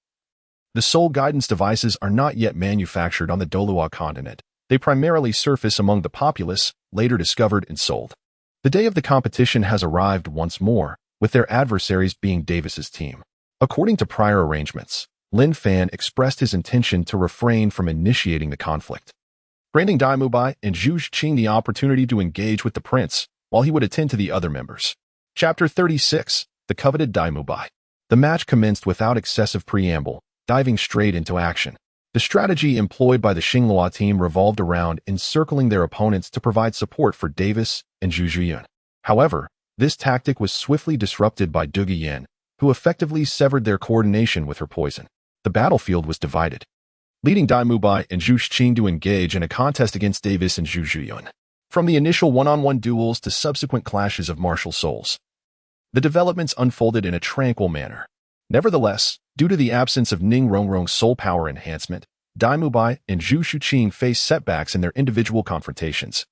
the soul guidance devices are not yet manufactured on the Douluo Continent. They primarily surface among the populace, later discovered and sold. The day of the competition has arrived once more, with their adversaries being Davis's team. According to prior arrangements, Lin Fan expressed his intention to refrain from initiating the conflict, granting By and Xue Qinghe the opportunity to engage with the prince, while he would attend to the other members. Chapter 36, The Coveted By. The match commenced without excessive preamble, diving straight into action. The strategy employed by the Xinghua team revolved around encircling their opponents to provide support for Davis and Xue Qinghe. However, this tactic was swiftly disrupted by Douluo Qian, who effectively severed their coordination with her poison. The battlefield was divided, leading By and Xue Qinghe to engage in a contest against Davis and Xue Qinghe. From the initial one-on-one duels to subsequent clashes of martial souls, the developments unfolded in a tranquil manner. Nevertheless, due to the absence of Ning Rongrong's soul power enhancement, By and Xue Qinghe faced setbacks in their individual confrontations.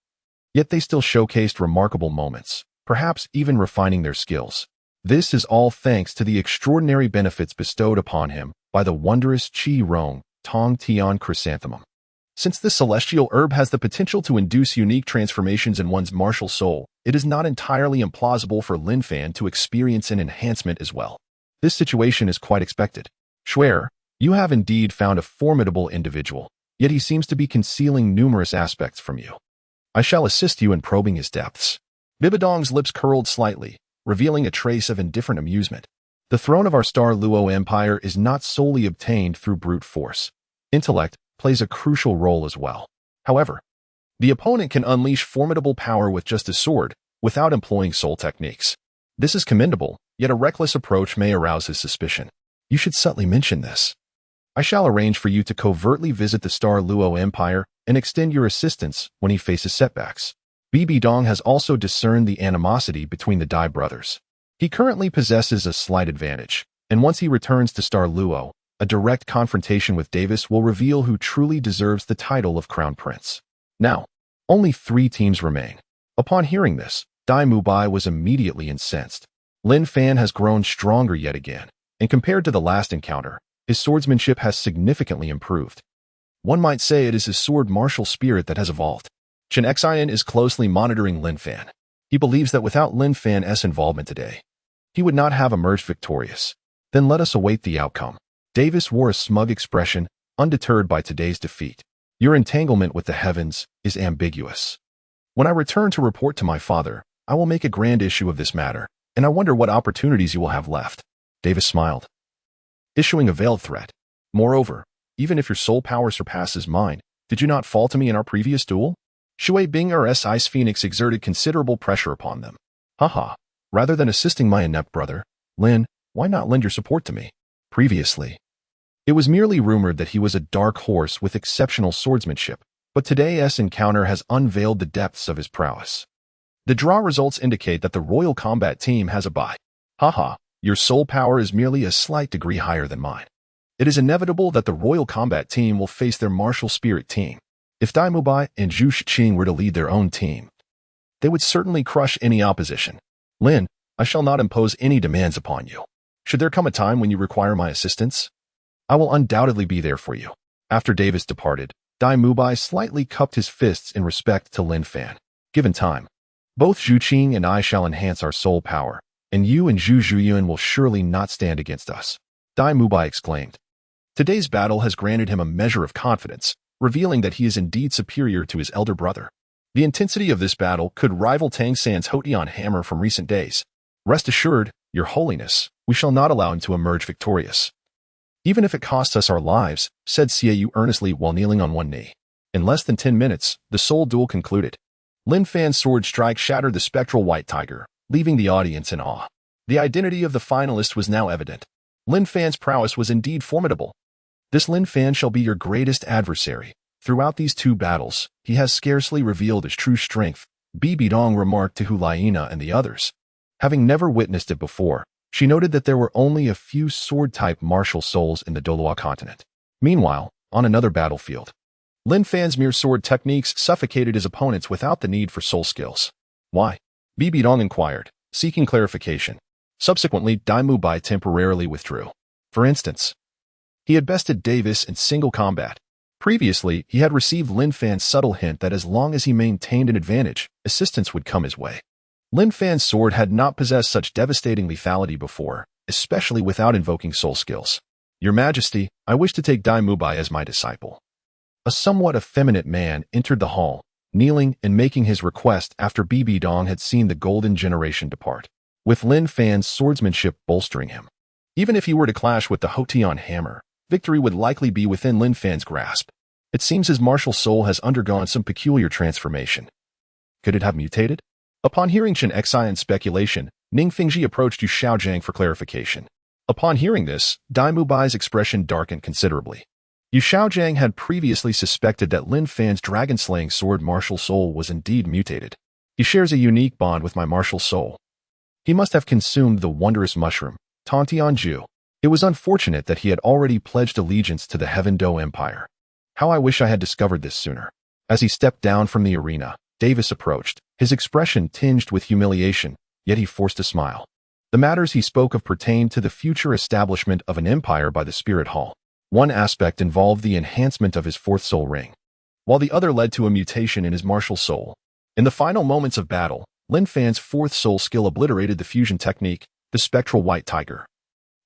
Yet they still showcased remarkable moments, perhaps even refining their skills. This is all thanks to the extraordinary benefits bestowed upon him by the wondrous Qi Rong Tong Tian chrysanthemum. Since this celestial herb has the potential to induce unique transformations in one's martial soul, it is not entirely implausible for Lin Fan to experience an enhancement as well. This situation is quite expected. Xue, you have indeed found a formidable individual, yet he seems to be concealing numerous aspects from you. I shall assist you in probing his depths. Bibidong's lips curled slightly, revealing a trace of indifferent amusement. The throne of our Star Luo Empire is not solely obtained through brute force. Intellect plays a crucial role as well. However, the opponent can unleash formidable power with just a sword, without employing soul techniques. This is commendable, yet a reckless approach may arouse his suspicion. You should subtly mention this. I shall arrange for you to covertly visit the Star Luo Empire and extend your assistance when he faces setbacks. Bibidong has also discerned the animosity between the Dai brothers. He currently possesses a slight advantage, and once he returns to Star Luo, a direct confrontation with Davis will reveal who truly deserves the title of Crown Prince. Now, only 3 teams remain. Upon hearing this, By was immediately incensed. Lin Fan has grown stronger yet again, and compared to the last encounter, his swordsmanship has significantly improved. One might say it is his sword martial spirit that has evolved. Xue is closely monitoring Lin Fan. He believes that without Lin Fan's involvement today, he would not have emerged victorious. Then let us await the outcome. Davis wore a smug expression, undeterred by today's defeat. Your entanglement with the heavens is ambiguous. When I return to report to my father, I will make a grand issue of this matter, and I wonder what opportunities you will have left. Davis smiled, issuing a veiled threat. Moreover, even if your soul power surpasses mine, did you not fall to me in our previous duel? Xue Qinghe's Ice Phoenix exerted considerable pressure upon them. Haha, rather than assisting my inept brother, Lin, why not lend your support to me? Previously, it was merely rumored that he was a dark horse with exceptional swordsmanship, but today's encounter has unveiled the depths of his prowess. The draw results indicate that the Royal Combat Team has a bye. Haha, your soul power is merely a slight degree higher than mine. It is inevitable that the Royal Combat Team will face their martial spirit team. If By and Xue Qinghe were to lead their own team, they would certainly crush any opposition. Lin, I shall not impose any demands upon you. Should there come a time when you require my assistance, I will undoubtedly be there for you. After Davis departed, By slightly cupped his fists in respect to Lin Fan. Given time, both Xue Qinghe and I shall enhance our soul power, and you and Xue Qinghe will surely not stand against us. By exclaimed. Today's battle has granted him a measure of confidence, revealing that he is indeed superior to his elder brother. The intensity of this battle could rival Tang San's Hotian hammer from recent days. Rest assured, Your Holiness, we shall not allow him to emerge victorious. Even if it costs us our lives, said Xiaoyu earnestly while kneeling on one knee. In less than 10 minutes, the soul duel concluded. Lin Fan's sword strike shattered the spectral white tiger, leaving the audience in awe. The identity of the finalist was now evident. Lin Fan's prowess was indeed formidable. This Lin Fan shall be your greatest adversary. Throughout these 2 battles, he has scarcely revealed his true strength, Bibidong remarked to Hulaina and the others. Having never witnessed it before, she noted that there were only a few sword-type martial souls in the Douluo Continent. Meanwhile, on another battlefield, Lin Fan's mere sword techniques suffocated his opponents without the need for soul skills. Why? Bibidong inquired, seeking clarification. Subsequently, By temporarily withdrew. For instance, he had bested Davis in single combat. Previously, he had received Lin Fan's subtle hint that as long as he maintained an advantage, assistance would come his way. Lin Fan's sword had not possessed such devastating lethality before, especially without invoking soul skills. Your Majesty, I wish to take By as my disciple. A somewhat effeminate man entered the hall, kneeling and making his request after Bibidong had seen the golden generation depart, with Lin Fan's swordsmanship bolstering him. Even if he were to clash with the Hotian hammer, victory would likely be within Lin Fan's grasp. It seems his martial soul has undergone some peculiar transformation. Could it have mutated? Upon hearing Xue Qiinghe's speculation, Lin Fan approached Xue Qiinghe for clarification. Upon hearing this, Bai's expression darkened considerably. Xue Qiinghe had previously suspected that Lin Fan's dragon-slaying sword martial soul was indeed mutated. He shares a unique bond with my martial soul. He must have consumed the wondrous mushroom, Tantianju. It was unfortunate that he had already pledged allegiance to the Heaven Dou Empire. How I wish I had discovered this sooner. As he stepped down from the arena, Davis approached, his expression tinged with humiliation, yet he forced a smile. The matters he spoke of pertained to the future establishment of an empire by the Spirit Hall. One aspect involved the enhancement of his fourth soul ring, while the other led to a mutation in his martial soul. In the final moments of battle, Lin Fan's fourth soul skill obliterated the fusion technique, the spectral white tiger,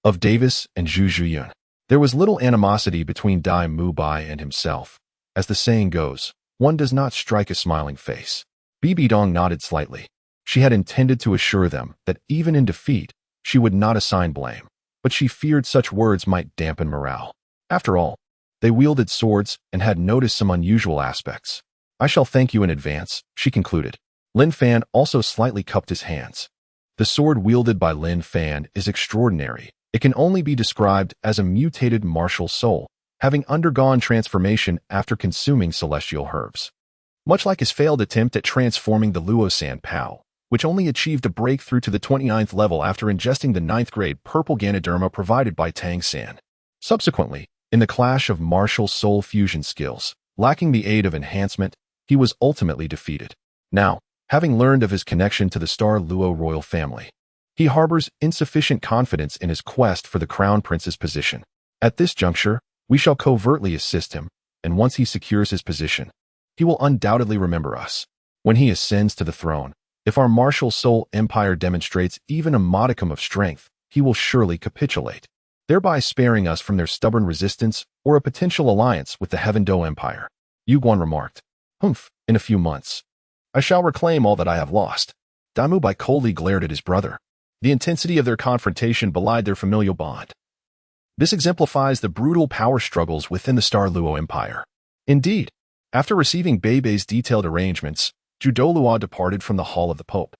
of Davis and Zhu Zhuyun. There was little animosity between By and himself. As the saying goes, one does not strike a smiling face. Dong nodded slightly. She had intended to assure them that even in defeat, she would not assign blame, but she feared such words might dampen morale. After all, they wielded swords and had noticed some unusual aspects. I shall thank you in advance, she concluded. Lin Fan also slightly cupped his hands. The sword wielded by Lin Fan is extraordinary. It can only be described as a mutated martial soul, having undergone transformation after consuming celestial herbs. Much like his failed attempt at transforming the Luo San Pao, which only achieved a breakthrough to the 29th level after ingesting the 9th grade purple Ganoderma provided by Tang San. Subsequently, in the clash of martial soul fusion skills, lacking the aid of enhancement, he was ultimately defeated. Now, having learned of his connection to the Star Luo royal family, he harbors insufficient confidence in his quest for the crown prince's position. At this juncture, we shall covertly assist him, and once he secures his position, he will undoubtedly remember us. When he ascends to the throne, if our martial soul empire demonstrates even a modicum of strength, he will surely capitulate, thereby sparing us from their stubborn resistance or a potential alliance with the Heaven Dou Empire. Yu Guan remarked. Humph, in a few months, I shall reclaim all that I have lost. Bai coldly glared at his brother. The intensity of their confrontation belied their familial bond. This exemplifies the brutal power struggles within the Star Luo Empire. Indeed, after receiving Bei's detailed arrangements, Douluo departed from the Hall of the Pope.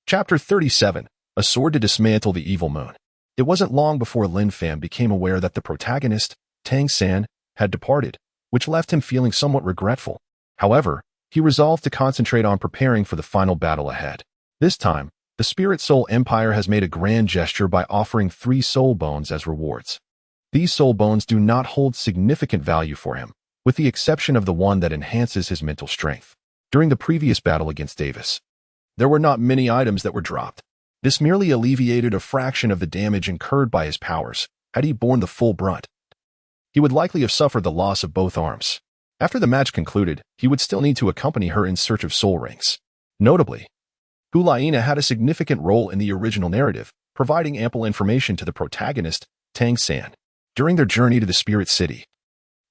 Chapter 37, A Sword to Dismantle the Evil Moon. It wasn't long before Lin Fan became aware that the protagonist, Tang San, had departed, which left him feeling somewhat regretful. However, he resolved to concentrate on preparing for the final battle ahead. This time, the Spirit Soul Empire has made a grand gesture by offering 3 soul bones as rewards. These soul bones do not hold significant value for him, with the exception of the one that enhances his mental strength. During the previous battle against Davis, there were not many items that were dropped. This merely alleviated a fraction of the damage incurred by his powers. Had he borne the full brunt, he would likely have suffered the loss of both arms. After the match concluded, he would still need to accompany her in search of soul rings. Notably, Huaina had a significant role in the original narrative, providing ample information to the protagonist, Tang San. During their journey to the Spirit City,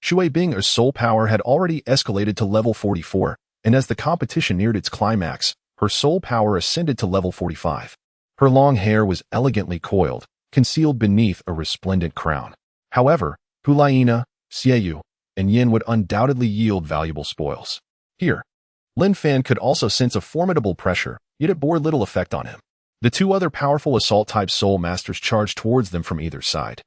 Xue Qinghe's soul power had already escalated to level 44, and as the competition neared its climax, her soul power ascended to level 45. Her long hair was elegantly coiled, concealed beneath a resplendent crown. However, Huaina, Xie and Yin would undoubtedly yield valuable spoils. Here, Lin Fan could also sense a formidable pressure, yet it bore little effect on him. The 2 other powerful assault-type soul masters charged towards them from either side.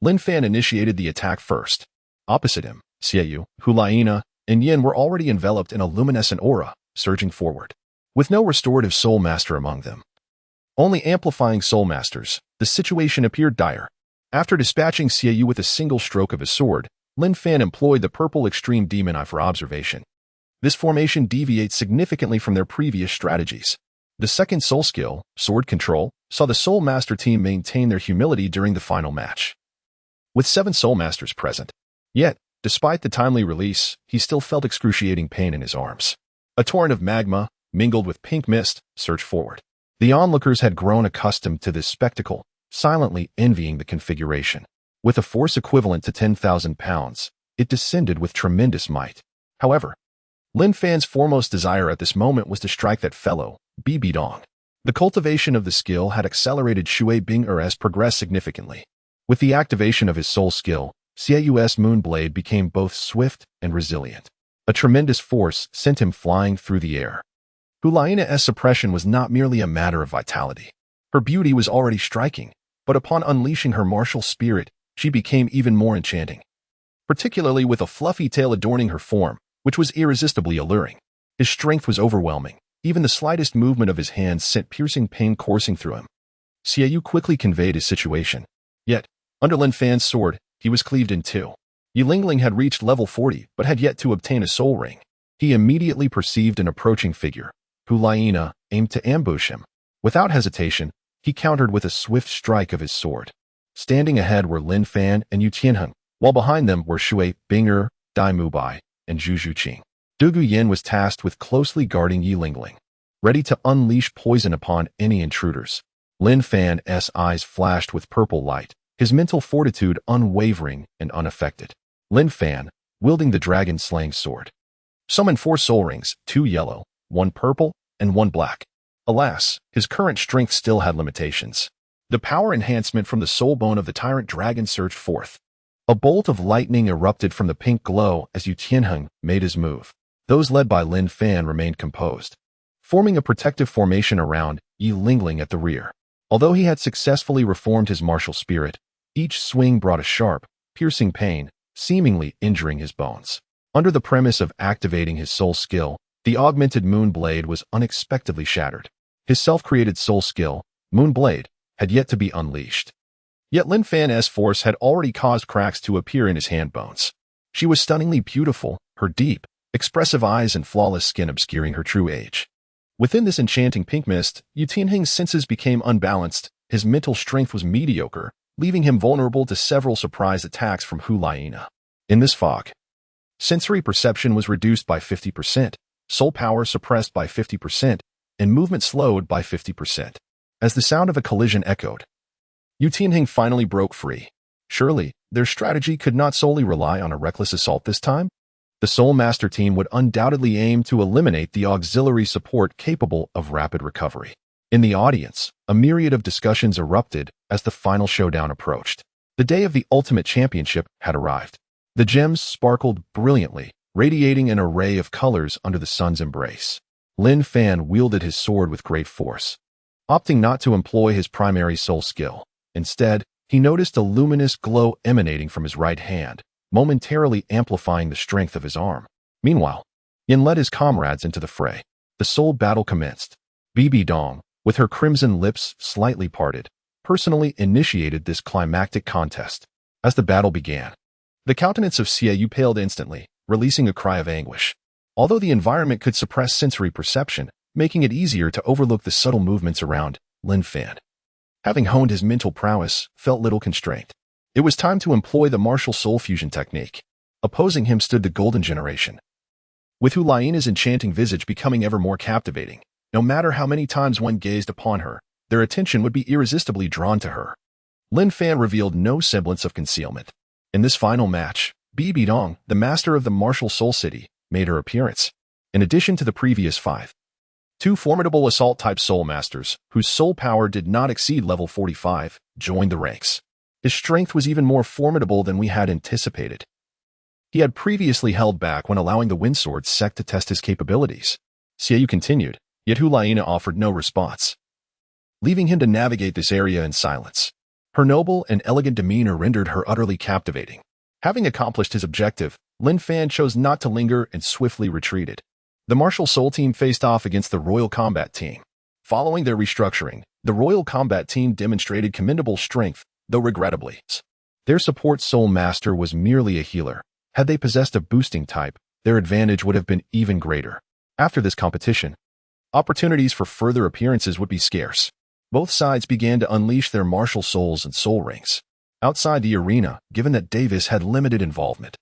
Lin Fan initiated the attack first. Opposite him, Xie, Huaina, and Yin were already enveloped in a luminescent aura, surging forward, with no restorative soul master among them. Only amplifying soul masters, the situation appeared dire. After dispatching Xie with a single stroke of his sword, Lin Fan employed the purple extreme demon eye for observation. This formation deviates significantly from their previous strategies. The second soul skill, sword control, saw the soul master team maintain their humility during the final match, with 7 soul masters present. Yet, despite the timely release, he still felt excruciating pain in his arms. A torrent of magma, mingled with pink mist, surged forward. The onlookers had grown accustomed to this spectacle, silently envying the configuration. With a force equivalent to 10,000 pounds, it descended with tremendous might. However, Lin Fan's foremost desire at this moment was to strike that fellow, Dong. The cultivation of the skill had accelerated Xue Qinghe's progress significantly. With the activation of his soul skill, Xue Moon Blade became both swift and resilient. A tremendous force sent him flying through the air. Hulaina's suppression was not merely a matter of vitality. Her beauty was already striking, but upon unleashing her martial spirit, she became even more enchanting. Particularly with a fluffy tail adorning her form, which was irresistibly alluring. His strength was overwhelming. Even the slightest movement of his hands sent piercing pain coursing through him. Xue quickly conveyed his situation. Yet, under Lin Fan's sword, he was cleaved in two. Yi Lingling had reached level 40 but had yet to obtain a soul ring. He immediately perceived an approaching figure. Hulaina aimed to ambush him. Without hesitation, he countered with a swift strike of his sword. Standing ahead were Lin Fan and Xue Qinghe, while behind them were Xue Qinghe, and Xue Qinghe. Douluo Yin was tasked with closely guarding Yi Lingling, ready to unleash poison upon any intruders. Lin Fan's eyes flashed with purple light, his mental fortitude unwavering and unaffected. Lin Fan, wielding the dragon-slaying sword, summoned 4 soul rings, 2 yellow, 1 purple, and 1 black. Alas, his current strength still had limitations. The power enhancement from the soul bone of the tyrant dragon surged forth. A bolt of lightning erupted from the pink glow as Xue Qinghe made his move. Those led by Lin Fan remained composed, forming a protective formation around Yi Lingling at the rear. Although he had successfully reformed his martial spirit, each swing brought a sharp, piercing pain, seemingly injuring his bones. Under the premise of activating his soul skill, the augmented Moon Blade was unexpectedly shattered. His self-created soul skill, Moon Blade, had yet to be unleashed. Yet Lin Fan's force had already caused cracks to appear in his hand bones. She was stunningly beautiful, her deep, expressive eyes and flawless skin obscuring her true age. Within this enchanting pink mist, Xue Qinghe's senses became unbalanced, his mental strength was mediocre, leaving him vulnerable to several surprise attacks from Hulaina. In this fog, sensory perception was reduced by 50%, soul power suppressed by 50%, and movement slowed by 50%. As the sound of a collision echoed, Xue Qinghe finally broke free. Surely, their strategy could not solely rely on a reckless assault this time? The Soul Master team would undoubtedly aim to eliminate the auxiliary support capable of rapid recovery. In the audience, a myriad of discussions erupted as the final showdown approached. The day of the Ultimate Championship had arrived. The gems sparkled brilliantly, radiating an array of colors under the sun's embrace. Lin Fan wielded his sword with great force, opting not to employ his primary soul skill. Instead, he noticed a luminous glow emanating from his right hand, momentarily amplifying the strength of his arm. Meanwhile, Yin led his comrades into the fray. The soul battle commenced. Bibi Dong, with her crimson lips slightly parted, personally initiated this climactic contest. As the battle began, the countenance of Xue paled instantly, releasing a cry of anguish. Although the environment could suppress sensory perception, making it easier to overlook the subtle movements around, Lin Fan, having honed his mental prowess, felt little constraint. It was time to employ the martial soul fusion technique. Opposing him stood the Golden Generation, with Hulaina's enchanting visage becoming ever more captivating. No matter how many times one gazed upon her, their attention would be irresistibly drawn to her. Lin Fan revealed no semblance of concealment. In this final match, Bibi Dong, the master of the martial soul city, made her appearance. In addition to the previous 5, 2 formidable assault-type soul masters, whose soul power did not exceed level 45, joined the ranks. His strength was even more formidable than we had anticipated. He had previously held back when allowing the Windsword sect to test his capabilities. Xue continued, yet Hulaina offered no response, leaving him to navigate this area in silence. Her noble and elegant demeanor rendered her utterly captivating. Having accomplished his objective, Lin Fan chose not to linger and swiftly retreated. The Martial Soul team faced off against the Royal Combat team. Following their restructuring, the Royal Combat team demonstrated commendable strength, though regrettably, their support soul master was merely a healer. Had they possessed a boosting type, their advantage would have been even greater. After this competition, opportunities for further appearances would be scarce. Both sides began to unleash their martial souls and soul rings. Outside the arena, given that Davis had limited involvement,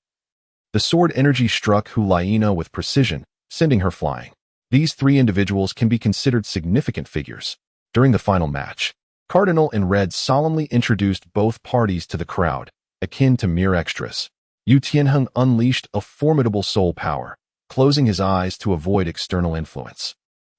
the sword energy struck Hulaina with precision, sending her flying. These 3 individuals can be considered significant figures. During the final match, Cardinal in Red solemnly introduced both parties to the crowd, akin to mere extras. Xue Qinghe unleashed a formidable soul power, closing his eyes to avoid external influence.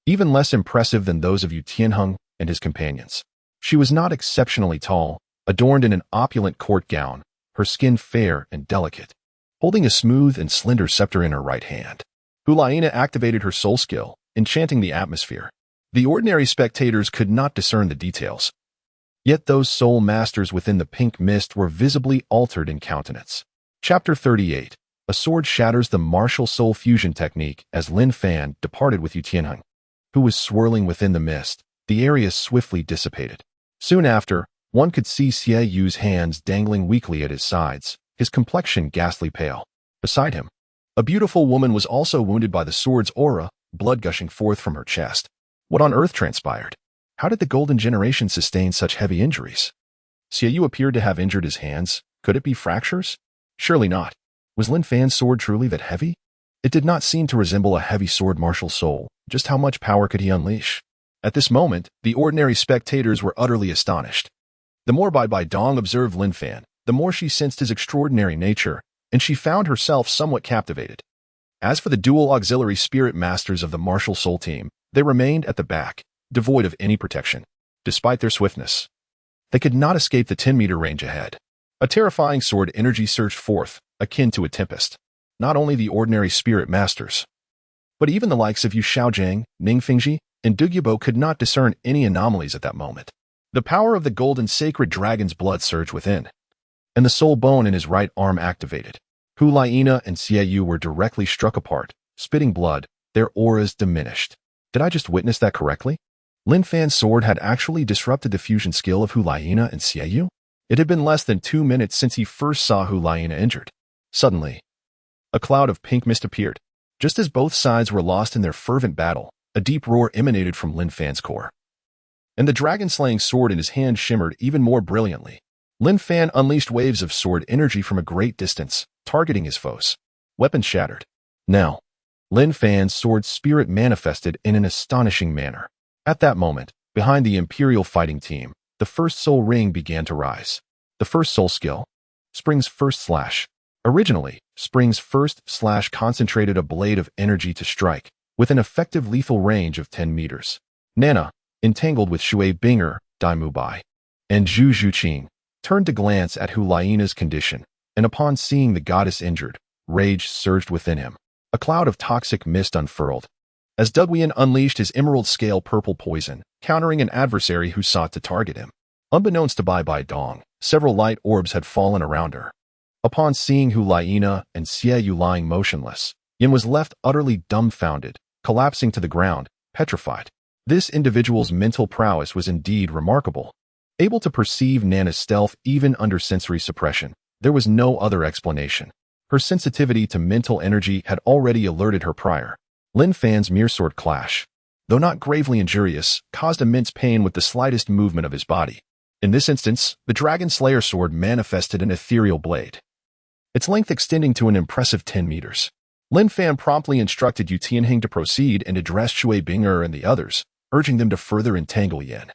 Even less impressive than those of Xue Qinghe and his companions, she was not exceptionally tall, adorned in an opulent court gown, her skin fair and delicate, holding a smooth and slender scepter in her right hand. Hulaina activated her soul skill, enchanting the atmosphere. The ordinary spectators could not discern the details. Yet those soul masters within the pink mist were visibly altered in countenance. Chapter 38. A sword shatters the martial soul fusion technique as Lin Fan departed with Xue Qinghe, who was swirling within the mist. The area swiftly dissipated. Soon after, one could see Xie Yu's hands dangling weakly at his sides, his complexion ghastly pale. Beside him, a beautiful woman was also wounded by the sword's aura, blood gushing forth from her chest. What on earth transpired? How did the Golden Generation sustain such heavy injuries? Xie Yu appeared to have injured his hands. Could it be fractures? Surely not. Was Lin Fan's sword truly that heavy? It did not seem to resemble a heavy sword martial soul. Just how much power could he unleash? At this moment, the ordinary spectators were utterly astonished. The more By Dong observed Lin Fan, the more she sensed his extraordinary nature, and she found herself somewhat captivated. As for the dual auxiliary spirit masters of the martial soul team, they remained at the back, devoid of any protection. Despite their swiftness, they could not escape the 10-meter range ahead. A terrifying sword energy surged forth, akin to a tempest. Not only the ordinary spirit masters, but even the likes of Yu Xiaojing, Ning Fingji, and Dugyubo could not discern any anomalies at that moment. The power of the golden sacred dragon's blood surged within, and the soul bone in his right arm activated. Hulaina and Xie Yu were directly struck apart, spitting blood, their auras diminished. Did I just witness that correctly? Lin Fan's sword had actually disrupted the fusion skill of Hulaina and Xie Yu? It had been less than 2 minutes since he first saw Hulaina injured. Suddenly, a cloud of pink mist appeared. Just as both sides were lost in their fervent battle, a deep roar emanated from Lin Fan's core, and the dragon-slaying sword in his hand shimmered even more brilliantly. Lin Fan unleashed waves of sword energy from a great distance, targeting his foes. Weapons shattered. Now, Lin Fan's sword spirit manifested in an astonishing manner. At that moment, behind the Imperial fighting team, the first soul ring began to rise. The first soul skill, Spring's First Slash. Originally, Spring's First Slash concentrated a blade of energy to strike, with an effective lethal range of 10 meters. Nana, entangled with Xue Qinghe, and Xue Qinghe, turned to glance at Hulaina's condition, and upon seeing the goddess injured, rage surged within him. A cloud of toxic mist unfurled, as Duguian unleashed his emerald-scale purple poison, countering an adversary who sought to target him. Unbeknownst to By Dong, several light orbs had fallen around her. Upon seeing Hulaina and Xie Yu lying motionless, Yin was left utterly dumbfounded, collapsing to the ground, petrified. This individual's mental prowess was indeed remarkable. Able to perceive Nana's stealth even under sensory suppression, there was no other explanation. Her sensitivity to mental energy had already alerted her prior. Lin Fan's mere sword clash, though not gravely injurious, caused immense pain with the slightest movement of his body. In this instance, the Dragon Slayer sword manifested an ethereal blade, its length extending to an impressive 10 meters. Lin Fan promptly instructed Xue Qinghe to proceed and address Xue Qinghe and the others, urging them to further entangle Yin,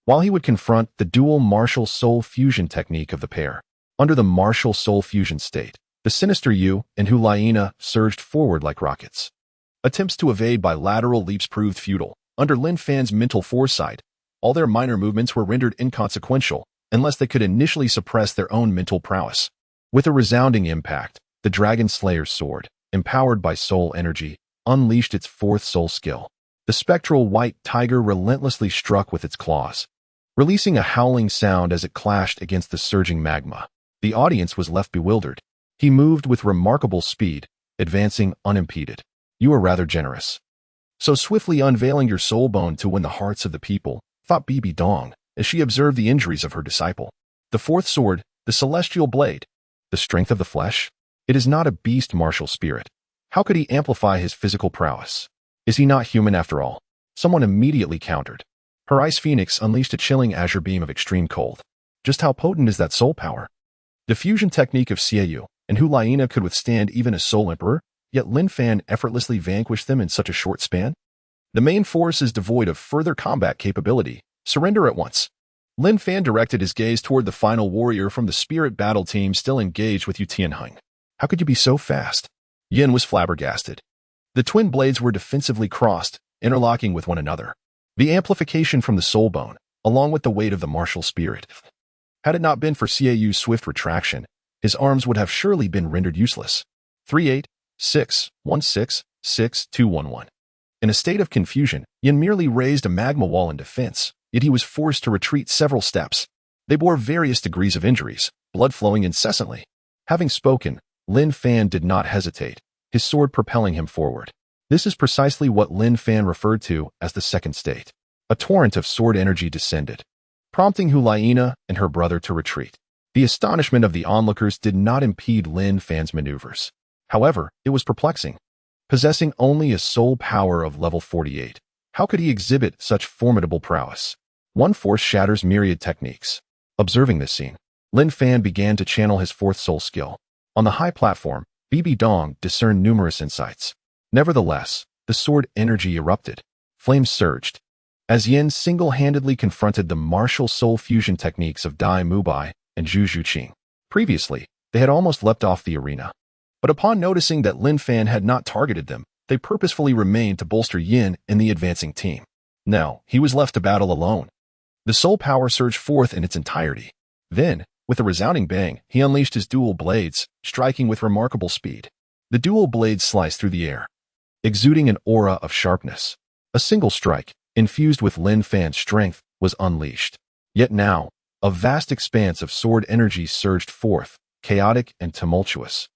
while he would confront the dual martial soul fusion technique of the pair. Under the martial soul fusion state, the sinister Yu and Hulaina surged forward like rockets. Attempts to evade by lateral leaps proved futile. Under Lin Fan's mental foresight, all their minor movements were rendered inconsequential unless they could initially suppress their own mental prowess. With a resounding impact, the Dragon Slayer's sword, empowered by soul energy, unleashed its fourth soul skill. The spectral white tiger relentlessly struck with its claws, releasing a howling sound as it clashed against the surging magma. The audience was left bewildered. He moved with remarkable speed, advancing unimpeded. You are rather generous, so swiftly unveiling your soul bone to win the hearts of the people, thought Bibi Dong, as she observed the injuries of her disciple. The fourth sword, the celestial blade, the strength of the flesh? It is not a beast martial spirit. How could he amplify his physical prowess? Is he not human after all? Someone immediately countered. Her ice phoenix unleashed a chilling azure beam of extreme cold. Just how potent is that soul power? The fusion technique of Xie Yu and Hulaina could withstand even a soul emperor, yet Lin Fan effortlessly vanquished them in such a short span? The main force is devoid of further combat capability. Surrender at once. Lin Fan directed his gaze toward the final warrior from the spirit battle team still engaged with Xue Qinghe. How could you be so fast? Yin was flabbergasted. The twin blades were defensively crossed, interlocking with one another. The amplification from the soul bone, along with the weight of the martial spirit, Had it not been for Xieyu's swift retraction, his arms would have surely been rendered useless. 386166211. In a state of confusion, Yin merely raised a magma wall in defense, yet he was forced to retreat several steps. They bore various degrees of injuries, blood flowing incessantly. Having spoken, Lin Fan did not hesitate, his sword propelling him forward. This is precisely what Lin Fan referred to as the second state. A torrent of sword energy descended, prompting Hulaina and her brother to retreat. The astonishment of the onlookers did not impede Lin Fan's maneuvers. However, it was perplexing. Possessing only a soul power of level 48, how could he exhibit such formidable prowess? One force shatters myriad techniques. Observing this scene, Lin Fan began to channel his fourth soul skill. On the high platform, Bibi Dong discerned numerous insights. Nevertheless, the sword energy erupted. Flames surged. As Yin single-handedly confronted the martial soul fusion techniques of Dai Mubai and Xue Qinghe. Previously, they had almost leapt off the arena. But upon noticing that Lin Fan had not targeted them, they purposefully remained to bolster Yin and the advancing team. Now, he was left to battle alone. The soul power surged forth in its entirety. Then, with a resounding bang, he unleashed his dual blades, striking with remarkable speed. The dual blades sliced through the air, exuding an aura of sharpness. A single strike, infused with Lin Fan's strength, was unleashed. Yet now, a vast expanse of sword energy surged forth, chaotic and tumultuous,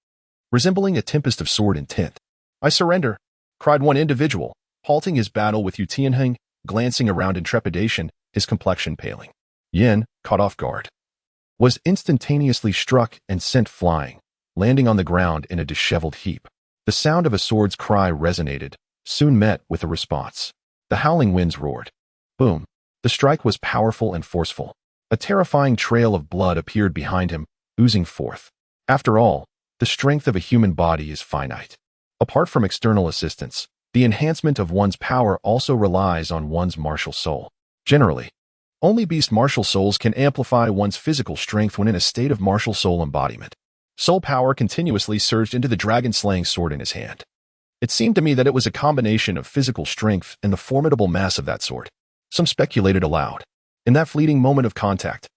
resembling a tempest of sword intent. "I surrender," cried one individual, halting his battle with Xue Qinghe, glancing around in trepidation, his complexion paling. Yin, caught off guard, was instantaneously struck and sent flying, landing on the ground in a disheveled heap. The sound of a sword's cry resonated, soon met with a response. The howling winds roared. Boom. The strike was powerful and forceful. A terrifying trail of blood appeared behind him, oozing forth. After all, the strength of a human body is finite. Apart from external assistance, the enhancement of one's power also relies on one's martial soul. Generally, only beast martial souls can amplify one's physical strength when in a state of martial soul embodiment. Soul power continuously surged into the dragon-slaying sword in his hand. It seemed to me that it was a combination of physical strength and the formidable mass of that sword. Some speculated aloud. In that fleeting moment of contact,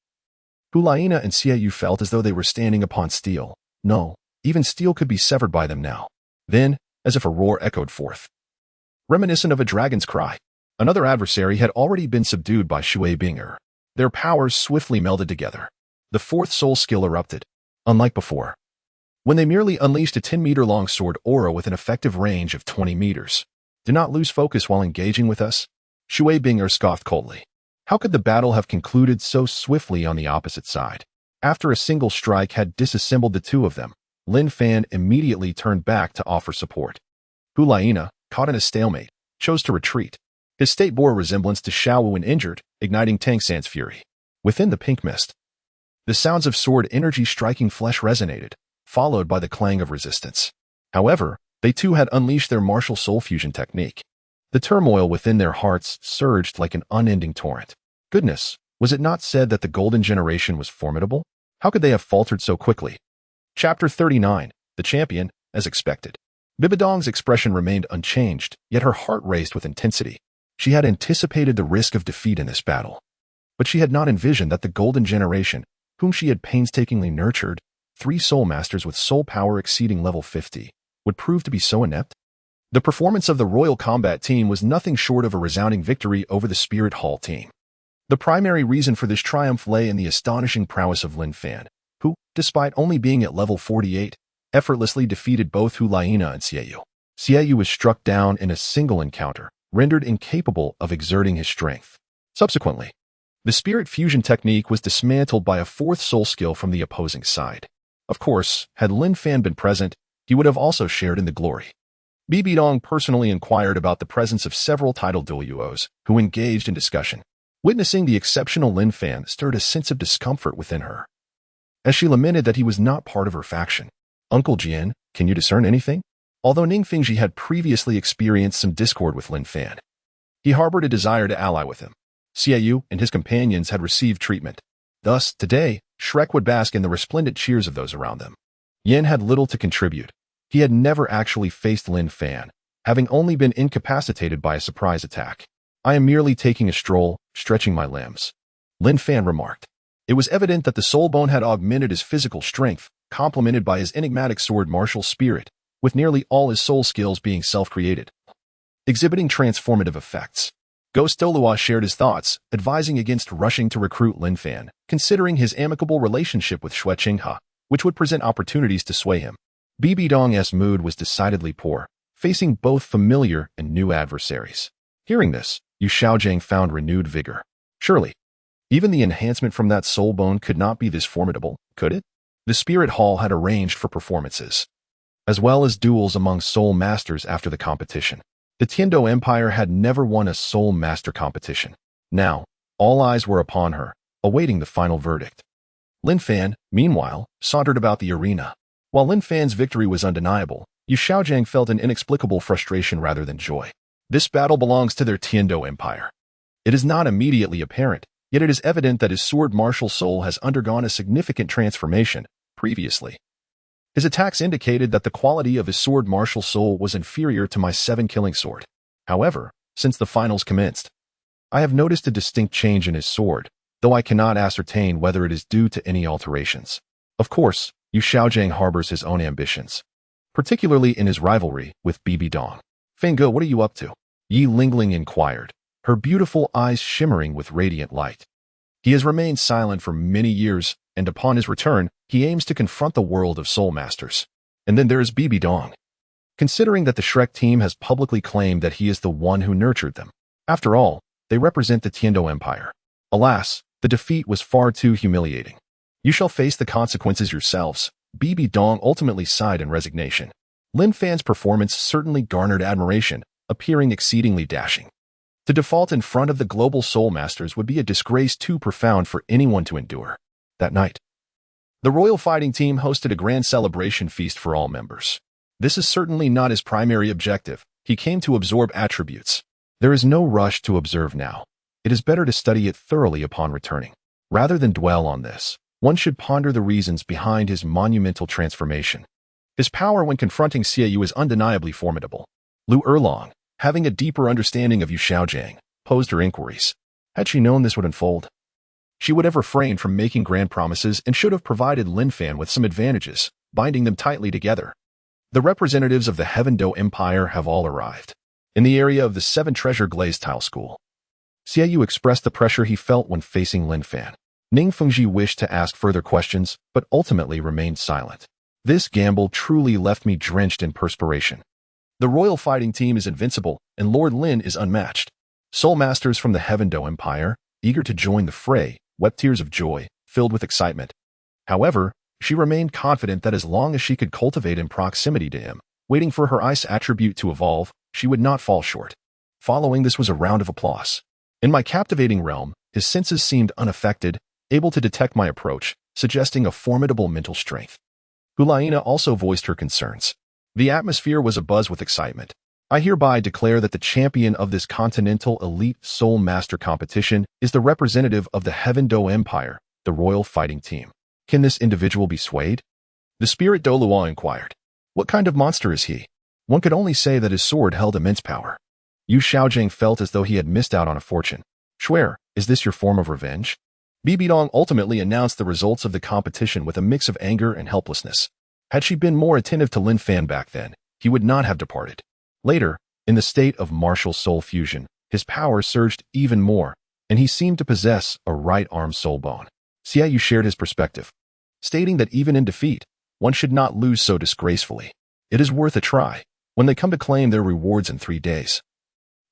Hulaina and Xieyue felt as though they were standing upon steel. No, even steel could be severed by them now. Then, as if a roar echoed forth, reminiscent of a dragon's cry, another adversary had already been subdued by Xue Qinghe. Their powers swiftly melded together. The fourth soul skill erupted. Unlike before, when they merely unleashed a 10-meter-long sword aura with an effective range of 20 meters. "Do not lose focus while engaging with us," Xue Qinghe scoffed coldly. How could the battle have concluded so swiftly on the opposite side? After a single strike had disassembled the two of them, Lin Fan immediately turned back to offer support. Hulaina, caught in a stalemate, chose to retreat. His state bore a resemblance to Xiao when injured, igniting Tang San's fury. Within the pink mist, the sounds of sword energy striking flesh resonated, followed by the clang of resistance. However, they too had unleashed their martial soul fusion technique. The turmoil within their hearts surged like an unending torrent. Goodness, was it not said that the golden generation was formidable? How could they have faltered so quickly? Chapter 39. The Champion, as expected. Bibidong's expression remained unchanged, yet her heart raced with intensity. She had anticipated the risk of defeat in this battle. But she had not envisioned that the golden generation, whom she had painstakingly nurtured, 3 soul masters with soul power exceeding level 50, would prove to be so inept. The performance of the Royal Combat Team was nothing short of a resounding victory over the Spirit Hall team. The primary reason for this triumph lay in the astonishing prowess of Lin Fan, who, despite only being at level 48, effortlessly defeated both Hulaina and Xieyue. Xieyue was struck down in a single encounter, rendered incapable of exerting his strength. Subsequently, the spirit fusion technique was dismantled by a 4th soul skill from the opposing side. Of course, had Lin Fan been present, he would have also shared in the glory. Bibidong personally inquired about the presence of several titled Douluos who engaged in discussion. Witnessing the exceptional Lin Fan stirred a sense of discomfort within her, as she lamented that he was not part of her faction. "Uncle Jian, can you discern anything?" Although Ningfengji had previously experienced some discord with Lin Fan, he harbored a desire to ally with him. Xieyue and his companions had received treatment. Thus, today, Shrek would bask in the resplendent cheers of those around them. Yin had little to contribute. He had never actually faced Lin Fan, having only been incapacitated by a surprise attack. "I am merely taking a stroll, stretching my limbs," Lin Fan remarked. It was evident that the soul bone had augmented his physical strength, complemented by his enigmatic sword martial spirit, with nearly all his soul skills being self-created, exhibiting transformative effects. Ghost Douluo shared his thoughts, advising against rushing to recruit Lin Fan, considering his amicable relationship with Xue Qinghe, which would present opportunities to sway him. Bibi Dong's mood was decidedly poor, facing both familiar and new adversaries. Hearing this, Xue Qinghe found renewed vigor. Surely, even the enhancement from that soul bone could not be this formidable, could it? The Spirit Hall had arranged for performances, as well as duels among soul masters after the competition. The Tiandou Empire had never won a soul master competition. Now, all eyes were upon her, awaiting the final verdict. Lin Fan, meanwhile, sauntered about the arena. While Lin Fan's victory was undeniable, Xue Qinghe felt an inexplicable frustration rather than joy. This battle belongs to their Tiandou Empire. It is not immediately apparent, yet it is evident that his sword martial soul has undergone a significant transformation previously. His attacks indicated that the quality of his sword martial soul was inferior to my 7-killing sword. However, since the finals commenced, I have noticed a distinct change in his sword, though I cannot ascertain whether it is due to any alterations. Of course, Xue Qinghe harbors his own ambitions, particularly in his rivalry with Bibi Dong. Fengge, what are you up to? Yi Lingling inquired, her beautiful eyes shimmering with radiant light. He has remained silent for many years, and upon his return, he aims to confront the world of soul masters. And then there is Bibi Dong. Considering that the Shrek team has publicly claimed that he is the one who nurtured them. After all, they represent the Tiandou Empire. Alas, the defeat was far too humiliating. You shall face the consequences yourselves. Bibi Dong ultimately sighed in resignation. Lin Fan's performance certainly garnered admiration, appearing exceedingly dashing. To default in front of the global soul masters would be a disgrace too profound for anyone to endure. That night, the royal fighting team hosted a grand celebration feast for all members. This is certainly not his primary objective. He came to absorb attributes. There is no rush to observe now. It is better to study it thoroughly upon returning. Rather than dwell on this, one should ponder the reasons behind his monumental transformation. His power when confronting Xiaoyu is undeniably formidable. Lu Erlong, having a deeper understanding of Xue Qinghe, posed her inquiries. Had she known this would unfold, she would have refrained from making grand promises and should have provided Lin Fan with some advantages, binding them tightly together. The representatives of the Heaven Dou Empire have all arrived. In the area of the 7 Treasure Glazed Tile School, Xiaoyu expressed the pressure he felt when facing Lin Fan. Ning Fengji wished to ask further questions, but ultimately remained silent. This gamble truly left me drenched in perspiration. The royal fighting team is invincible, and Lord Lin is unmatched. Soul masters from the Heaven Dou Empire, eager to join the fray, wept tears of joy, filled with excitement. However, she remained confident that as long as she could cultivate in proximity to him, waiting for her ice attribute to evolve, she would not fall short. Following this was a round of applause. In my captivating realm, his senses seemed unaffected, able to detect my approach, suggesting a formidable mental strength. Hulaina also voiced her concerns. The atmosphere was abuzz with excitement. I hereby declare that the champion of this continental elite soul master competition is the representative of the Heaven Dou Empire, the royal fighting team. Can this individual be swayed? The spirit Douluo inquired. What kind of monster is he? One could only say that his sword held immense power. Xue Qinghe felt as though he had missed out on a fortune. Xue, is this your form of revenge? Bibi Dong ultimately announced the results of the competition with a mix of anger and helplessness. Had she been more attentive to Lin Fan back then, he would not have departed. Later, in the state of martial soul fusion, his power surged even more, and he seemed to possess a right-arm soul bone. Xiaoyu shared his perspective, stating that even in defeat, one should not lose so disgracefully. It is worth a try, when they come to claim their rewards in 3 days.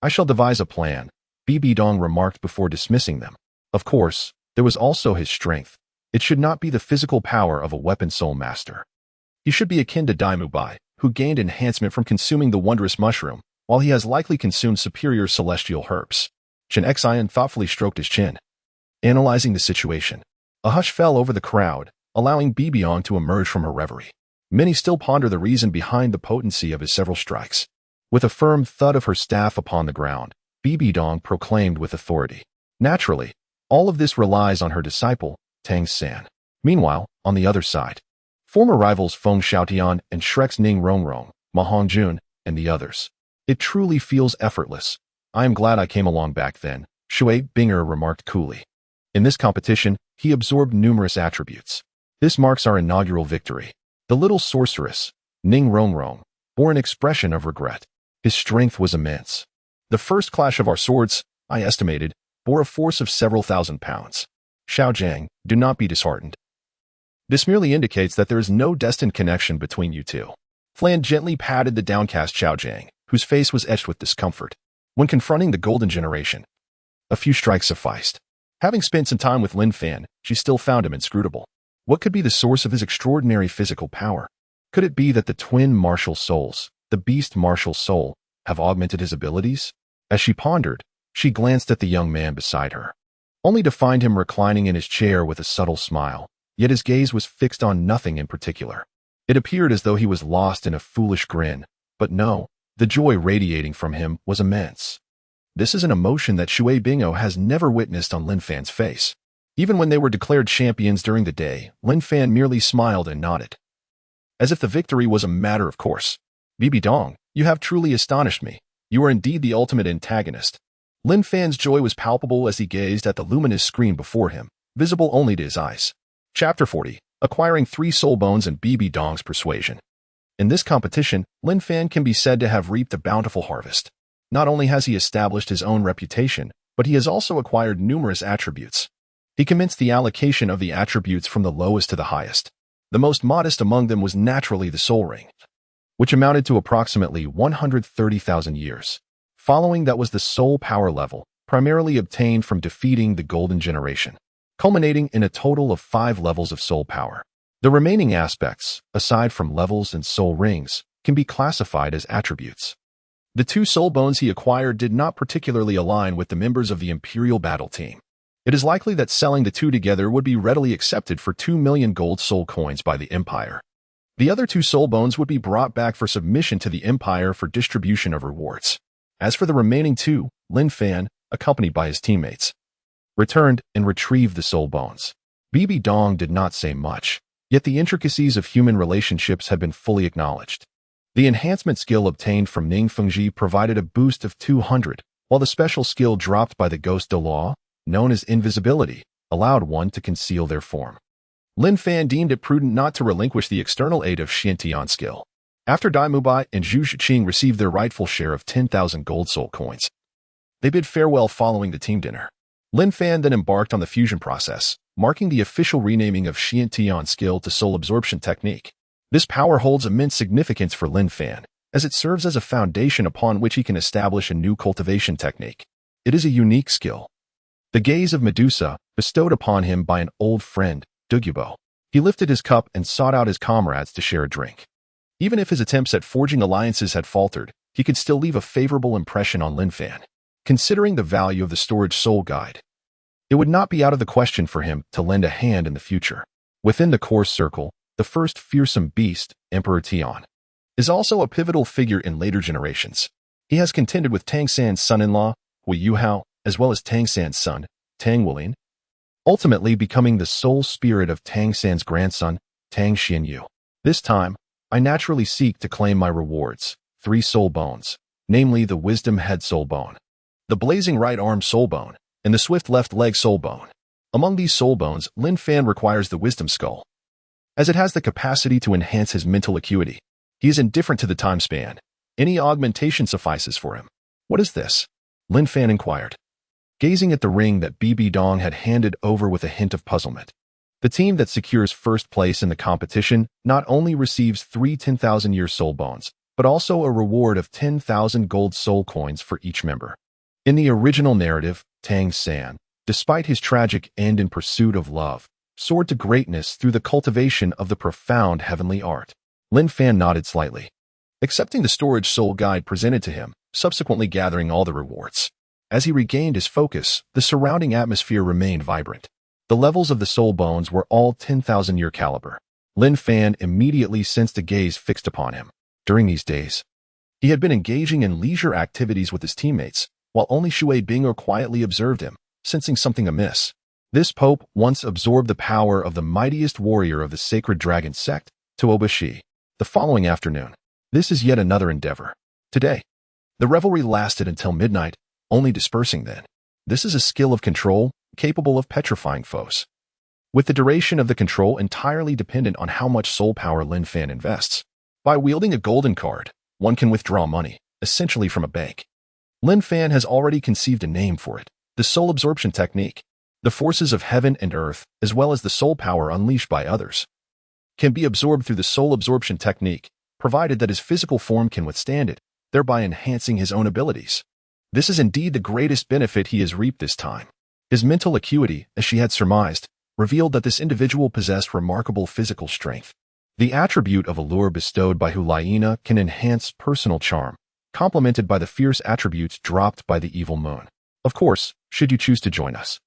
I shall devise a plan, Bibi Dong remarked before dismissing them. Of course, there was also his strength. It should not be the physical power of a weapon soul master. He should be akin to By, who gained enhancement from consuming the wondrous mushroom, while he has likely consumed superior celestial herbs. Chen Xian thoughtfully stroked his chin. Analyzing the situation, a hush fell over the crowd, allowing Bibi Dong to emerge from her reverie. Many still ponder the reason behind the potency of his several strikes. With a firm thud of her staff upon the ground, Bibi Dong proclaimed with authority. Naturally, all of this relies on her disciple, Tang San. Meanwhile, on the other side, former rivals Feng Xiaotian and Shrek's Ning Rongrong, Ma Hongjun, and the others. It truly feels effortless. I am glad I came along back then, Xue Qinghe remarked coolly. In this competition, he absorbed numerous attributes. This marks our inaugural victory. The little sorceress, Ning Rongrong, bore an expression of regret. His strength was immense. The first clash of our swords, I estimated, bore a force of several thousand pounds. Xiaojiang, do not be disheartened. This merely indicates that there is no destined connection between you two. Flan gently patted the downcast Xiaojiang, whose face was etched with discomfort. When confronting the golden generation, a few strikes sufficed. Having spent some time with Lin Fan, she still found him inscrutable. What could be the source of his extraordinary physical power? Could it be that the twin martial souls, the beast martial soul, have augmented his abilities? As she pondered, she glanced at the young man beside her, only to find him reclining in his chair with a subtle smile, yet his gaze was fixed on nothing in particular. It appeared as though he was lost in a foolish grin, but no, the joy radiating from him was immense. This is an emotion that Xue Qinghe has never witnessed on Lin Fan's face. Even when they were declared champions during the day, Lin Fan merely smiled and nodded, as if the victory was a matter of course. Bibi Dong, you have truly astonished me. You are indeed the ultimate antagonist. Lin Fan's joy was palpable as he gazed at the luminous screen before him, visible only to his eyes. Chapter 40. Acquiring 3 soul bones and Bibi Dong's persuasion. In this competition, Lin Fan can be said to have reaped a bountiful harvest. Not only has he established his own reputation, but he has also acquired numerous attributes. He commenced the allocation of the attributes from the lowest to the highest. The most modest among them was naturally the soul ring, which amounted to approximately 130,000 years. Following that was the soul power level, primarily obtained from defeating the golden generation, culminating in a total of 5 levels of soul power. The remaining aspects, aside from levels and soul rings, can be classified as attributes. The 2 soul bones he acquired did not particularly align with the members of the Imperial battle team. It is likely that selling the 2 together would be readily accepted for 2 million gold soul coins by the Empire. The other 2 soul bones would be brought back for submission to the Empire for distribution of rewards. As for the remaining 2, Lin Fan, accompanied by his teammates, returned and retrieved the soul bones. Bibi Dong did not say much, yet the intricacies of human relationships had been fully acknowledged. The enhancement skill obtained from Ning Fengji provided a boost of 200, while the special skill dropped by the ghost Douluo, known as invisibility, allowed one to conceal their form. Lin Fan deemed it prudent not to relinquish the external aid of Xiantian skill. After Bai and Xue Qinghe received their rightful share of 10,000 gold soul coins, they bid farewell following the team dinner. Lin Fan then embarked on the fusion process, marking the official renaming of Xiantian skill to soul absorption technique. This power holds immense significance for Lin Fan, as it serves as a foundation upon which he can establish a new cultivation technique. It is a unique skill. The gaze of Medusa, bestowed upon him by an old friend, Douluo. He lifted his cup and sought out his comrades to share a drink. Even if his attempts at forging alliances had faltered, he could still leave a favorable impression on Lin Fan. Considering the value of the storage soul guide, it would not be out of the question for him to lend a hand in the future. Within the core circle, the first fearsome beast, Emperor Tian, is also a pivotal figure in later generations. He has contended with Tang San's son-in-law, Hui Yuhao, as well as Tang San's son, Tang Wulin, ultimately becoming the sole spirit of Tang San's grandson, Tang Xianyu. This time, I naturally seek to claim my rewards, 3 soul bones, namely the wisdom head soul bone, the blazing right arm soul bone, and the swift left leg soul bone. Among these soul bones, Lin Fan requires the wisdom skull, as it has the capacity to enhance his mental acuity. He is indifferent to the time span. Any augmentation suffices for him. What is this? Lin Fan inquired, gazing at the ring that Bibi Dong had handed over with a hint of puzzlement. The team that secures first place in the competition not only receives 3 10,000-year soul bones, but also a reward of 10,000 gold soul coins for each member. In the original narrative, Tang San, despite his tragic end in pursuit of love, soared to greatness through the cultivation of the profound heavenly art. Lin Fan nodded slightly, accepting the storage soul guide presented to him, subsequently gathering all the rewards. As he regained his focus, the surrounding atmosphere remained vibrant. The levels of the soul bones were all 10,000-year caliber. Lin Fan immediately sensed a gaze fixed upon him. During these days, he had been engaging in leisure activities with his teammates, while only Xue Qinghe quietly observed him, sensing something amiss. This pope once absorbed the power of the mightiest warrior of the sacred dragon sect, Tuobashi. The following afternoon, this is yet another endeavor. Today, the revelry lasted until midnight, only dispersing then. This is a skill of control, capable of petrifying foes. With the duration of the control entirely dependent on how much soul power Lin Fan invests. By wielding a golden card, one can withdraw money, essentially from a bank. Lin Fan has already conceived a name for it, the soul absorption technique. The forces of heaven and earth, as well as the soul power unleashed by others, can be absorbed through the soul absorption technique, provided that his physical form can withstand it, thereby enhancing his own abilities. This is indeed the greatest benefit he has reaped this time. His mental acuity, as she had surmised, revealed that this individual possessed remarkable physical strength. The attribute of allure bestowed by Huliena can enhance personal charm, complemented by the fierce attributes dropped by the evil moon. Of course, should you choose to join us,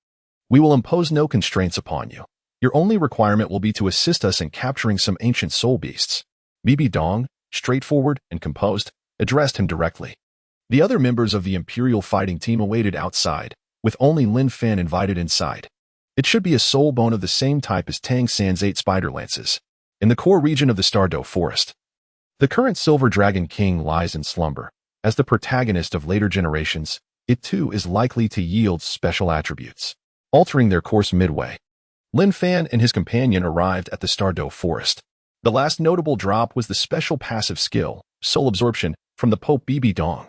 we will impose no constraints upon you. Your only requirement will be to assist us in capturing some ancient soul beasts. Bibi Dong, straightforward and composed, addressed him directly. The other members of the Imperial fighting team awaited outside, with only Lin Fan invited inside. It should be a soul bone of the same type as Tang San's 8 spider lances, in the core region of the Douluo forest. The current Silver Dragon King lies in slumber. As the protagonist of later generations, it too is likely to yield special attributes, altering their course midway. Lin Fan and his companion arrived at the Douluo forest. The last notable drop was the special passive skill, soul absorption, from the Pope Bibi Dong.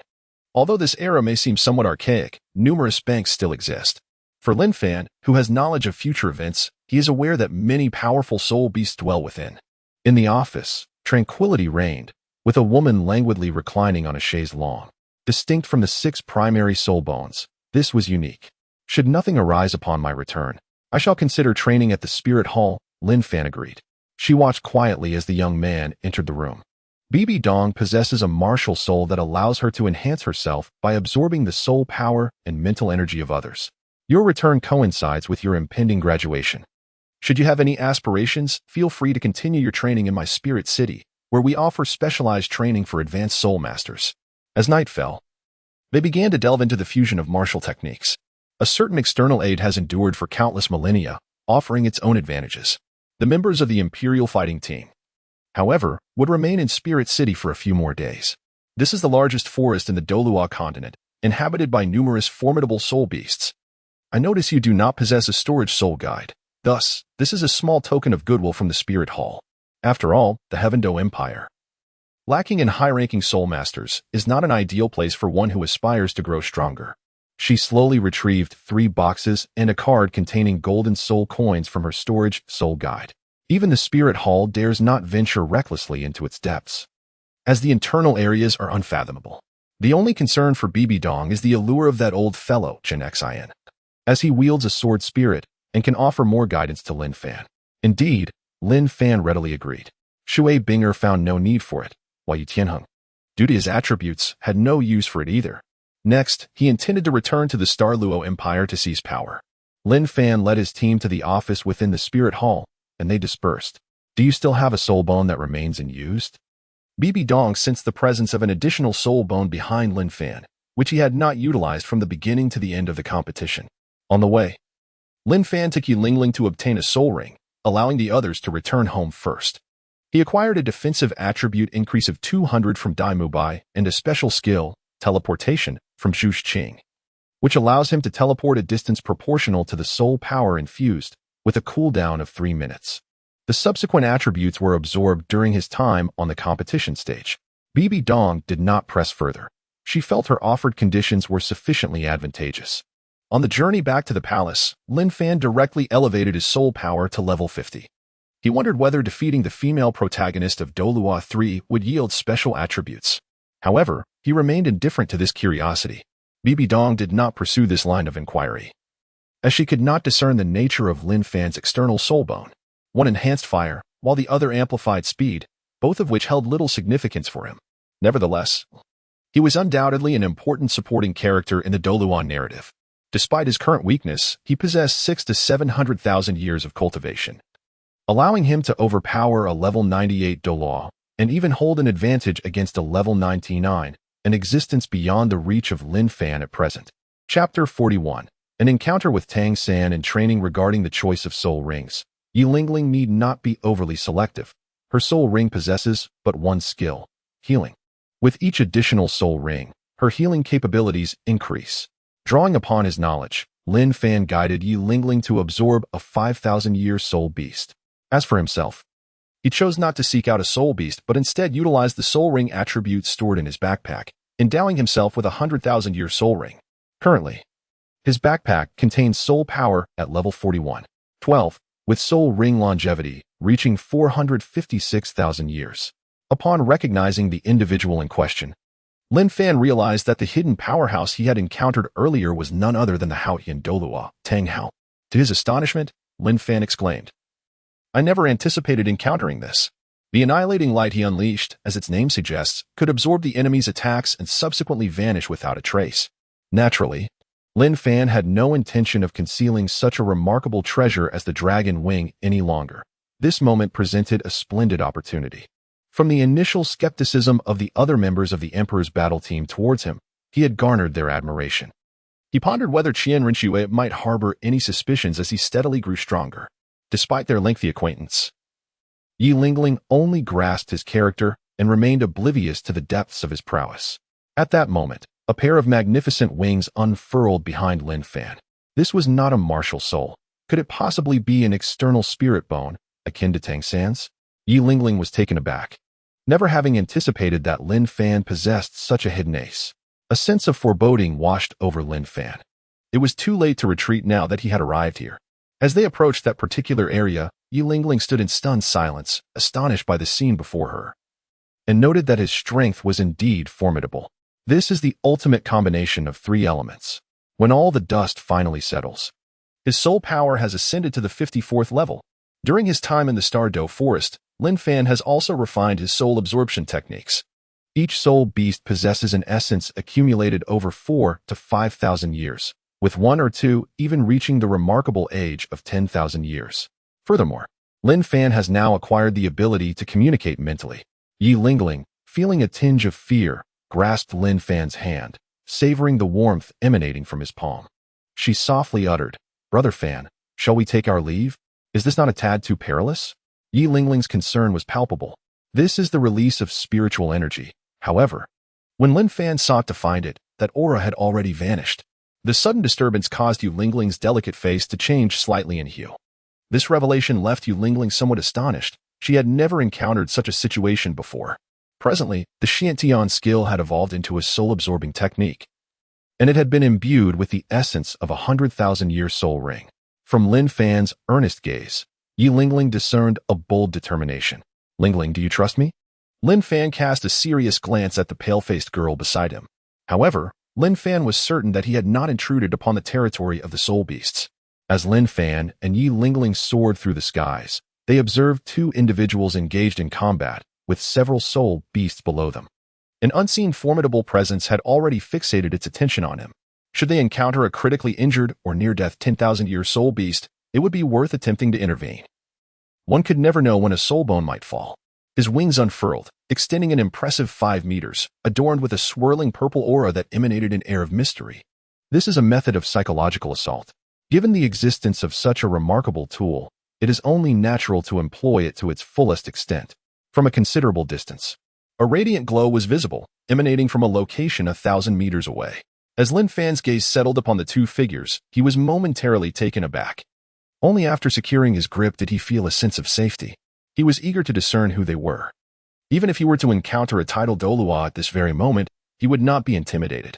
Although this era may seem somewhat archaic, numerous banks still exist. For Lin Fan, who has knowledge of future events, he is aware that many powerful soul beasts dwell within. In the office, tranquility reigned, with a woman languidly reclining on a chaise longue. Distinct from the 6 primary soul bones, this was unique. Should nothing arise upon my return, I shall consider training at the Spirit Hall, Lin Fan agreed. She watched quietly as the young man entered the room. Bibi Dong possesses a martial soul that allows her to enhance herself by absorbing the soul power and mental energy of others. Your return coincides with your impending graduation. Should you have any aspirations, feel free to continue your training in my Spirit City, where we offer specialized training for advanced soul masters. As night fell, they began to delve into the fusion of martial techniques. A certain external aid has endured for countless millennia, offering its own advantages. The members of the Imperial fighting team, however, would remain in Spirit City for a few more days. This is the largest forest in the Douluo Continent, inhabited by numerous formidable soul beasts. I notice you do not possess a storage soul guide. Thus, this is a small token of goodwill from the Spirit Hall. After all, the Heaven Dou Empire, lacking in high-ranking soul masters, is not an ideal place for one who aspires to grow stronger. She slowly retrieved 3 boxes and a card containing golden soul coins from her storage soul guide. Even the Spirit Hall dares not venture recklessly into its depths, as the internal areas are unfathomable. The only concern for Bibi Dong is the allure of that old fellow, Xue Qinghe, as he wields a sword spirit and can offer more guidance to Lin Fan. Indeed, Lin Fan readily agreed. Xue Qinghe found no need for it, while Xue Qinghe, due to his attributes, had no use for it either. Next, he intended to return to the Douluo Empire to seize power. Lin Fan led his team to the office within the Spirit Hall, and they dispersed. Do you still have a soul bone that remains unused? Bibi Dong sensed the presence of an additional soul bone behind Lin Fan, which he had not utilized from the beginning to the end of the competition. On the way, Lin Fan took Yilingling to obtain a soul ring, allowing the others to return home first. He acquired a defensive attribute increase of 200 from By and a special skill, teleportation, from Xue Qinghe, which allows him to teleport a distance proportional to the soul power infused, with a cooldown of 3 minutes. The subsequent attributes were absorbed during his time on the competition stage. Bibi Dong did not press further. She felt her offered conditions were sufficiently advantageous. On the journey back to the palace, Lin Fan directly elevated his soul power to level 50. He wondered whether defeating the female protagonist of Douluo 3 would yield special attributes. However, he remained indifferent to this curiosity. Bibi Dong did not pursue this line of inquiry, as she could not discern the nature of Lin Fan's external soul bone. One enhanced fire, while the other amplified speed, both of which held little significance for him. Nevertheless, he was undoubtedly an important supporting character in the Douluo narrative. Despite his current weakness, he possessed 600,000 to 700,000 years of cultivation, allowing him to overpower a level 98 Douluo, and even hold an advantage against a level 99, an existence beyond the reach of Lin Fan at present. Chapter 41. An encounter with Tang San and training regarding the choice of soul rings. Yilingling need not be overly selective. Her soul ring possesses but one skill, healing. With each additional soul ring, her healing capabilities increase. Drawing upon his knowledge, Lin Fan guided Yi Lingling to absorb a 5,000-year soul beast. As for himself, he chose not to seek out a soul beast, but instead utilized the soul ring attributes stored in his backpack, endowing himself with a 100,000-year soul ring. Currently, his backpack contains soul power at level 41, 12, with soul ring longevity reaching 456,000 years. Upon recognizing the individual in question, Lin Fan realized that the hidden powerhouse he had encountered earlier was none other than the Haotian Douluo, Tang Hao. To his astonishment, Lin Fan exclaimed, "I never anticipated encountering this." The annihilating light he unleashed, as its name suggests, could absorb the enemy's attacks and subsequently vanish without a trace. Naturally, Lin Fan had no intention of concealing such a remarkable treasure as the dragon wing any longer. This moment presented a splendid opportunity. From the initial skepticism of the other members of the Emperor's battle team towards him, he had garnered their admiration. He pondered whether Qian Renxue might harbor any suspicions as he steadily grew stronger. Despite their lengthy acquaintance, Yi Lingling only grasped his character and remained oblivious to the depths of his prowess. At that moment, a pair of magnificent wings unfurled behind Lin Fan. This was not a martial soul. Could it possibly be an external spirit bone, akin to Tang San's? Yi Lingling was taken aback, never having anticipated that Lin Fan possessed such a hidden ace. A sense of foreboding washed over Lin Fan. It was too late to retreat now that he had arrived here. As they approached that particular area, Yi Lingling stood in stunned silence, astonished by the scene before her, and noted that his strength was indeed formidable. This is the ultimate combination of three elements. When all the dust finally settles, his soul power has ascended to the 54th level. During his time in the Star Dou Forest, Lin Fan has also refined his soul absorption techniques. Each soul beast possesses an essence accumulated over 4,000 to 5,000 years, with one or two even reaching the remarkable age of 10,000 years. Furthermore, Lin Fan has now acquired the ability to communicate mentally. Yi Lingling, feeling a tinge of fear, grasped Lin Fan's hand, savoring the warmth emanating from his palm. She softly uttered, "Brother Fan, shall we take our leave? Is this not a tad too perilous?" Yi Lingling's concern was palpable. This is the release of spiritual energy. However, when Lin Fan sought to find it, that aura had already vanished. The sudden disturbance caused Yi Lingling's delicate face to change slightly in hue. This revelation left Yi Lingling somewhat astonished. She had never encountered such a situation before. Presently, the Xiantian skill had evolved into a soul-absorbing technique, and it had been imbued with the essence of a 100,000-year soul ring. From Lin Fan's earnest gaze, Yi Lingling discerned a bold determination. "Lingling, do you trust me?" Lin Fan cast a serious glance at the pale-faced girl beside him. However, Lin Fan was certain that he had not intruded upon the territory of the soul beasts. As Lin Fan and Yi Lingling soared through the skies, they observed two individuals engaged in combat, with several soul beasts below them. An unseen formidable presence had already fixated its attention on him. Should they encounter a critically injured or near-death 10,000-year soul beast, it would be worth attempting to intervene. One could never know when a soul bone might fall. His wings unfurled, extending an impressive 5 meters, adorned with a swirling purple aura that emanated an air of mystery. This is a method of psychological assault. Given the existence of such a remarkable tool, it is only natural to employ it to its fullest extent. From a considerable distance, a radiant glow was visible, emanating from a location 1,000 meters away. As Lin Fan's gaze settled upon the two figures, he was momentarily taken aback. Only after securing his grip did he feel a sense of safety. He was eager to discern who they were. Even if he were to encounter a tidal Douluo at this very moment, he would not be intimidated.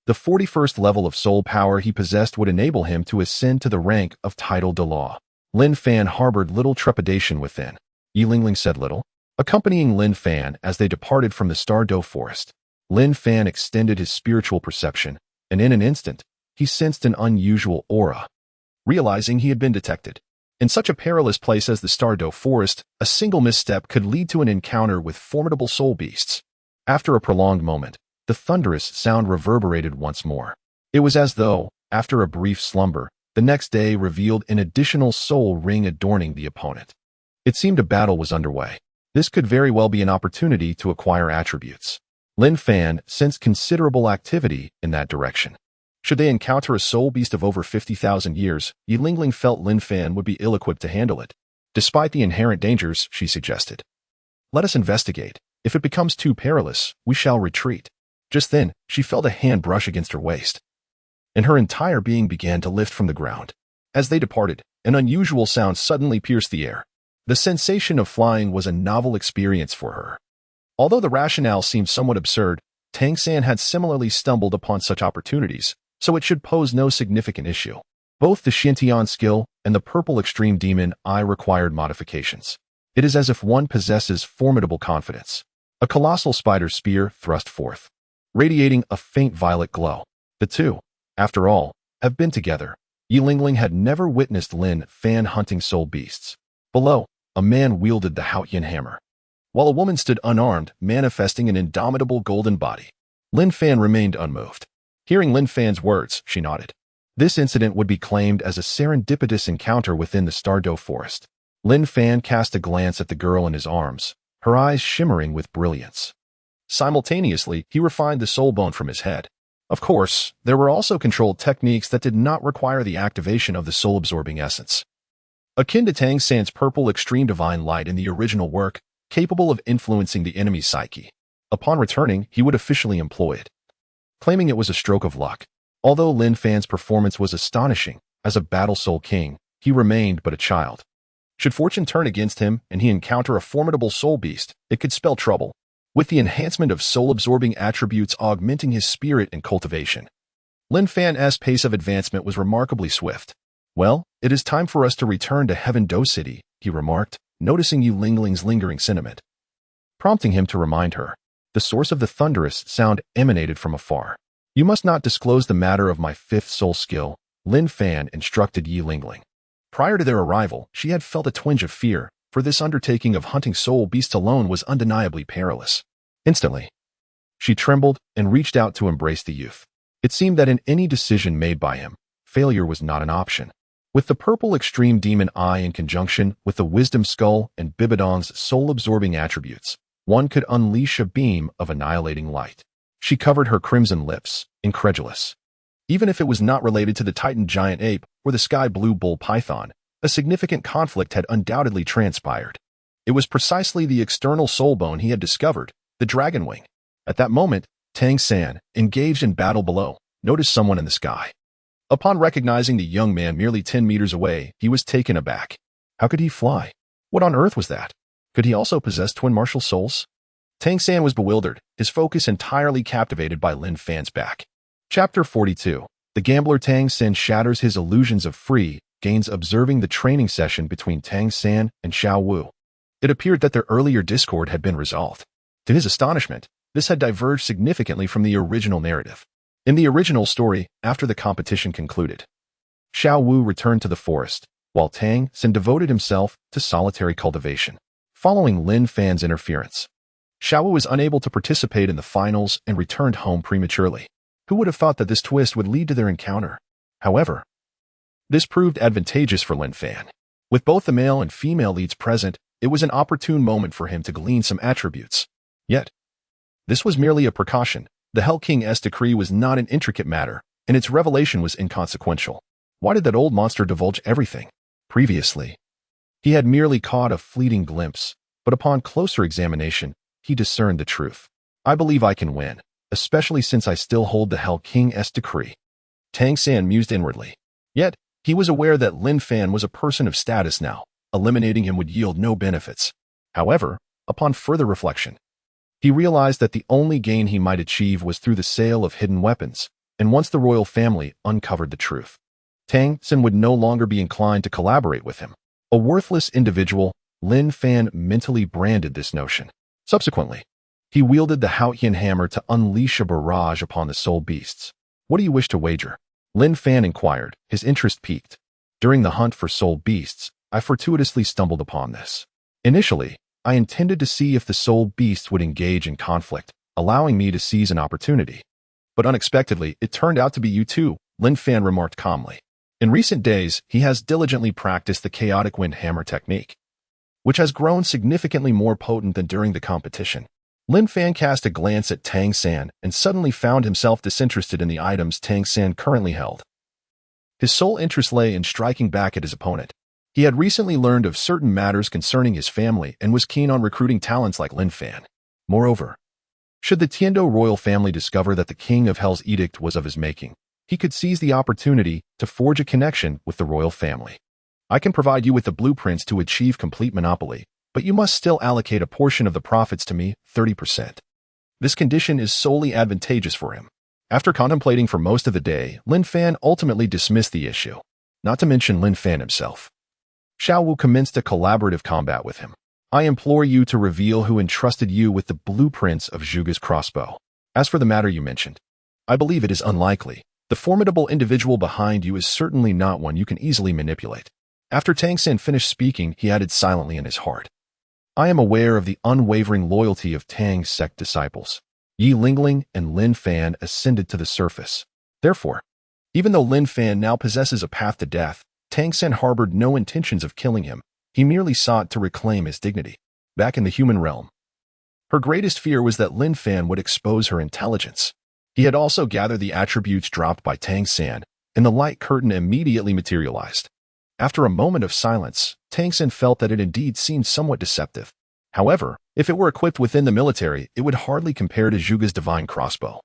The 41st level of soul power he possessed would enable him to ascend to the rank of tidal Douluo. Lin Fan harbored little trepidation within. Yi Lingling said little. Accompanying Lin Fan as they departed from the Star Dou Forest, Lin Fan extended his spiritual perception, and in an instant, he sensed an unusual aura. Realizing he had been detected, in such a perilous place as the Star Dou Forest, a single misstep could lead to an encounter with formidable soul beasts. After a prolonged moment, the thunderous sound reverberated once more. It was as though, after a brief slumber, the next day revealed an additional soul ring adorning the opponent. It seemed a battle was underway. This could very well be an opportunity to acquire attributes. Lin Fan sensed considerable activity in that direction. Should they encounter a soul beast of over 50,000 years, Yi Lingling felt Lin Fan would be ill-equipped to handle it. Despite the inherent dangers, she suggested, "Let us investigate. If it becomes too perilous, we shall retreat." Just then, she felt a hand brush against her waist. and her entire being began to lift from the ground. As they departed, an unusual sound suddenly pierced the air. The sensation of flying was a novel experience for her. Although the rationale seemed somewhat absurd, Tang San had similarly stumbled upon such opportunities, so it should pose no significant issue. Both the Xintian skill and the purple extreme demon eye required modifications. It is as if one possesses formidable confidence. A colossal spider spear thrust forth, radiating a faint violet glow. The two, after all, have been together. Yi Lingling had never witnessed Lin Fan hunting soul beasts. Below, a man wielded the Haotian hammer, while a woman stood unarmed, manifesting an indomitable golden body. Lin Fan remained unmoved. Hearing Lin Fan's words, she nodded. This incident would be claimed as a serendipitous encounter within the Stardow forest. Lin Fan cast a glance at the girl in his arms, her eyes shimmering with brilliance. Simultaneously, he refined the soul bone from his head. Of course, there were also controlled techniques that did not require the activation of the soul-absorbing essence. Akin to Tang San's purple extreme divine light in the original work, capable of influencing the enemy's psyche. Upon returning, he would officially employ it, claiming it was a stroke of luck. Although Lin Fan's performance was astonishing, as a battle soul king, he remained but a child. Should fortune turn against him and he encounter a formidable soul beast, it could spell trouble, with the enhancement of soul-absorbing attributes augmenting his spirit and cultivation. Lin Fan's pace of advancement was remarkably swift. Well, it is time for us to return to Heaven Dou City, he remarked, noticing Yi Lingling's lingering sentiment, prompting him to remind her. The source of the thunderous sound emanated from afar. You must not disclose the matter of my fifth soul skill, Lin Fan instructed Yi Lingling. Prior to their arrival, she had felt a twinge of fear, for this undertaking of hunting soul beasts alone was undeniably perilous. Instantly, she trembled and reached out to embrace the youth. It seemed that in any decision made by him, failure was not an option. With the purple extreme demon eye in conjunction with the wisdom skull and Bibidong's soul-absorbing attributes, one could unleash a beam of annihilating light. She covered her crimson lips, incredulous. Even if it was not related to the Titan giant ape or the sky blue bull python, a significant conflict had undoubtedly transpired. It was precisely the external soul bone he had discovered, the dragon wing. At that moment, Tang San, engaged in battle below, noticed someone in the sky. Upon recognizing the young man merely 10 meters away, he was taken aback. How could he fly? What on earth was that? Could he also possess twin martial souls? Tang San was bewildered, his focus entirely captivated by Lin Fan's back. Chapter 42. The gambler Tang San shatters his illusions of free gains observing the training session between Tang San and Xiao Wu. It appeared that their earlier discord had been resolved. To his astonishment, this had diverged significantly from the original narrative. In the original story, after the competition concluded, Xiao Wu returned to the forest, while Tang San devoted himself to solitary cultivation. Following Lin Fan's interference, Xiao Wu was unable to participate in the finals and returned home prematurely. Who would have thought that this twist would lead to their encounter? However, this proved advantageous for Lin Fan. With both the male and female leads present, it was an opportune moment for him to glean some attributes. Yet, this was merely a precaution. The Hell King's decree was not an intricate matter, and its revelation was inconsequential. Why did that old monster divulge everything? Previously, he had merely caught a fleeting glimpse, but upon closer examination, he discerned the truth. I believe I can win, especially since I still hold the Hell King's decree. Tang San mused inwardly. Yet, he was aware that Lin Fan was a person of status now. Eliminating him would yield no benefits. However, upon further reflection, he realized that the only gain he might achieve was through the sale of hidden weapons, and once the royal family uncovered the truth, Tang San would no longer be inclined to collaborate with him. A worthless individual, Lin Fan mentally branded this notion. Subsequently, he wielded the Haotian hammer to unleash a barrage upon the soul beasts. What do you wish to wager? Lin Fan inquired, his interest piqued. During the hunt for soul beasts, I fortuitously stumbled upon this. Initially, I intended to see if the soul beasts would engage in conflict, allowing me to seize an opportunity. But unexpectedly, it turned out to be you too, Lin Fan remarked calmly. In recent days, he has diligently practiced the chaotic wind hammer technique, which has grown significantly more potent than during the competition. Lin Fan cast a glance at Tang San and suddenly found himself disinterested in the items Tang San currently held. His sole interest lay in striking back at his opponent. He had recently learned of certain matters concerning his family and was keen on recruiting talents like Lin Fan. Moreover, should the Tiandou royal family discover that the King of Hell's edict was of his making, he could seize the opportunity to forge a connection with the royal family. I can provide you with the blueprints to achieve complete monopoly, but you must still allocate a portion of the profits to me, 30%. This condition is solely advantageous for him. After contemplating for most of the day, Lin Fan ultimately dismissed the issue, not to mention Lin Fan himself. Xue Wu commenced a collaborative combat with him. I implore you to reveal who entrusted you with the blueprints of Zhuge's crossbow. As for the matter you mentioned, I believe it is unlikely. The formidable individual behind you is certainly not one you can easily manipulate. After Tang San finished speaking, he added silently in his heart, I am aware of the unwavering loyalty of Tang's sect disciples. Yi Lingling and Lin Fan ascended to the surface. Therefore, even though Lin Fan now possesses a path to death, Tang San harbored no intentions of killing him. He merely sought to reclaim his dignity. Back in the human realm, her greatest fear was that Lin Fan would expose her intelligence. He had also gathered the attributes dropped by Tang San, and the light curtain immediately materialized. After a moment of silence, Tang San felt that it indeed seemed somewhat deceptive. However, if it were equipped within the military, it would hardly compare to Zhuge's divine crossbow.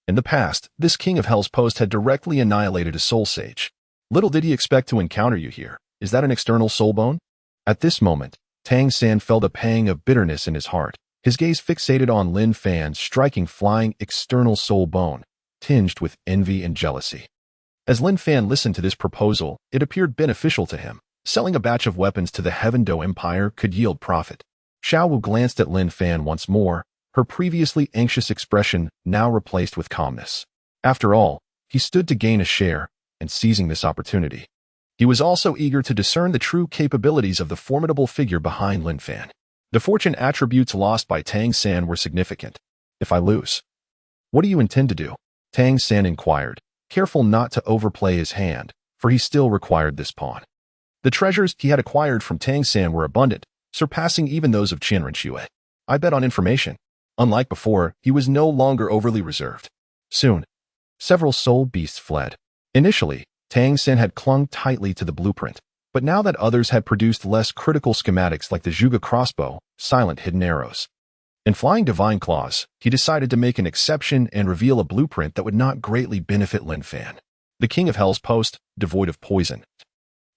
In the past, this king of Hell's Post had directly annihilated a soul sage. Little did he expect to encounter you here. Is that an external soul bone? At this moment, Tang San felt a pang of bitterness in his heart. His gaze fixated on Lin Fan's striking flying external soul bone, tinged with envy and jealousy. As Lin Fan listened to this proposal, it appeared beneficial to him. Selling a batch of weapons to the Heaven Dou Empire could yield profit. Xue Wu glanced at Lin Fan once more, her previously anxious expression now replaced with calmness. After all, he stood to gain a share, and seizing this opportunity, he was also eager to discern the true capabilities of the formidable figure behind Lin Fan. The fortune attributes lost by Tang San were significant. If I lose, what do you intend to do? Tang San inquired, careful not to overplay his hand, for he still required this pawn. The treasures he had acquired from Tang San were abundant, surpassing even those of Qian Renxue. I bet on information. Unlike before, he was no longer overly reserved. Soon, several soul beasts fled. Initially, Tang San had clung tightly to the blueprint, but now that others had produced less critical schematics like the Zhuge crossbow, silent hidden arrows, and flying divine claws, he decided to make an exception and reveal a blueprint that would not greatly benefit Lin Fan. The King of Hell's Post, devoid of poison,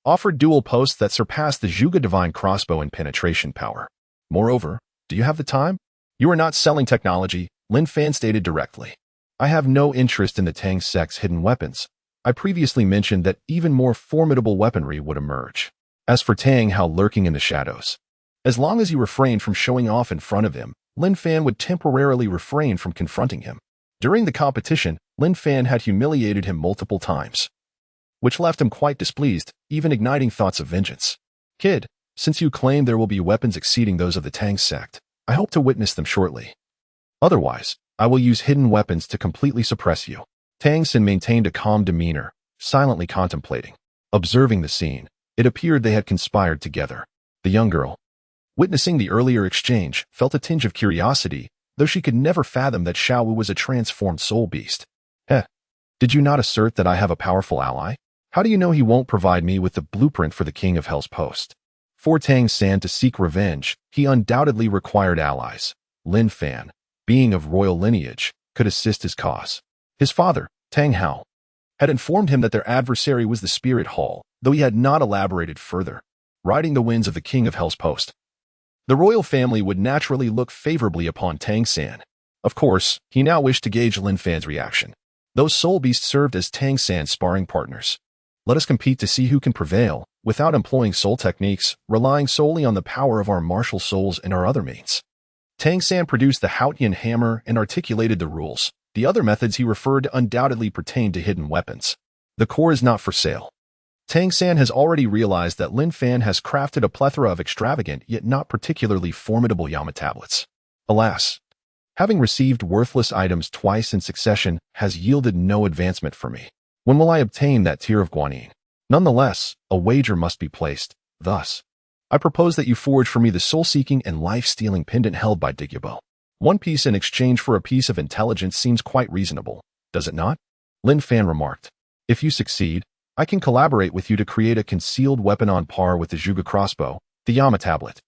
offered dual posts that surpassed the Zhuge divine crossbow in penetration power. Moreover, do you have the time? You are not selling technology, Lin Fan stated directly. I have no interest in the Tang sect's hidden weapons. I previously mentioned that even more formidable weaponry would emerge. As for Tang Hao lurking in the shadows, as long as he refrained from showing off in front of him, Lin Fan would temporarily refrain from confronting him. During the competition, Lin Fan had humiliated him multiple times, which left him quite displeased, even igniting thoughts of vengeance. Kid, since you claim there will be weapons exceeding those of the Tang sect, I hope to witness them shortly. Otherwise, I will use hidden weapons to completely suppress you. Tang San maintained a calm demeanor, silently contemplating. Observing the scene, it appeared they had conspired together. The young girl, witnessing the earlier exchange, felt a tinge of curiosity, though she could never fathom that Xue Wu was a transformed soul beast. Did you not assert that I have a powerful ally? How do you know he won't provide me with the blueprint for the King of Hell's Post? For Tang San to seek revenge, he undoubtedly required allies. Lin Fan, being of royal lineage, could assist his cause. His father, Tang Hao, had informed him that their adversary was the Spirit Hall, though he had not elaborated further. Riding the winds of the King of Hell's Post, the royal family would naturally look favorably upon Tang San. Of course, he now wished to gauge Lin Fan's reaction. Those soul beasts served as Tang San's sparring partners. Let us compete to see who can prevail, without employing soul techniques, relying solely on the power of our martial souls and our other means. Tang San produced the Haotian hammer and articulated the rules. The other methods he referred to undoubtedly pertained to hidden weapons. The core is not for sale. Tang San has already realized that Lin Fan has crafted a plethora of extravagant yet not particularly formidable Yama tablets. Alas, having received worthless items twice in succession has yielded no advancement for me. When will I obtain that tier of guanyin? Nonetheless, a wager must be placed. Thus, I propose that you forge for me the soul-seeking and life-stealing pendant held by Douluo. One piece in exchange for a piece of intelligence seems quite reasonable, does it not? Lin Fan remarked. If you succeed, I can collaborate with you to create a concealed weapon on par with the Zhuge crossbow, the Yama tablet.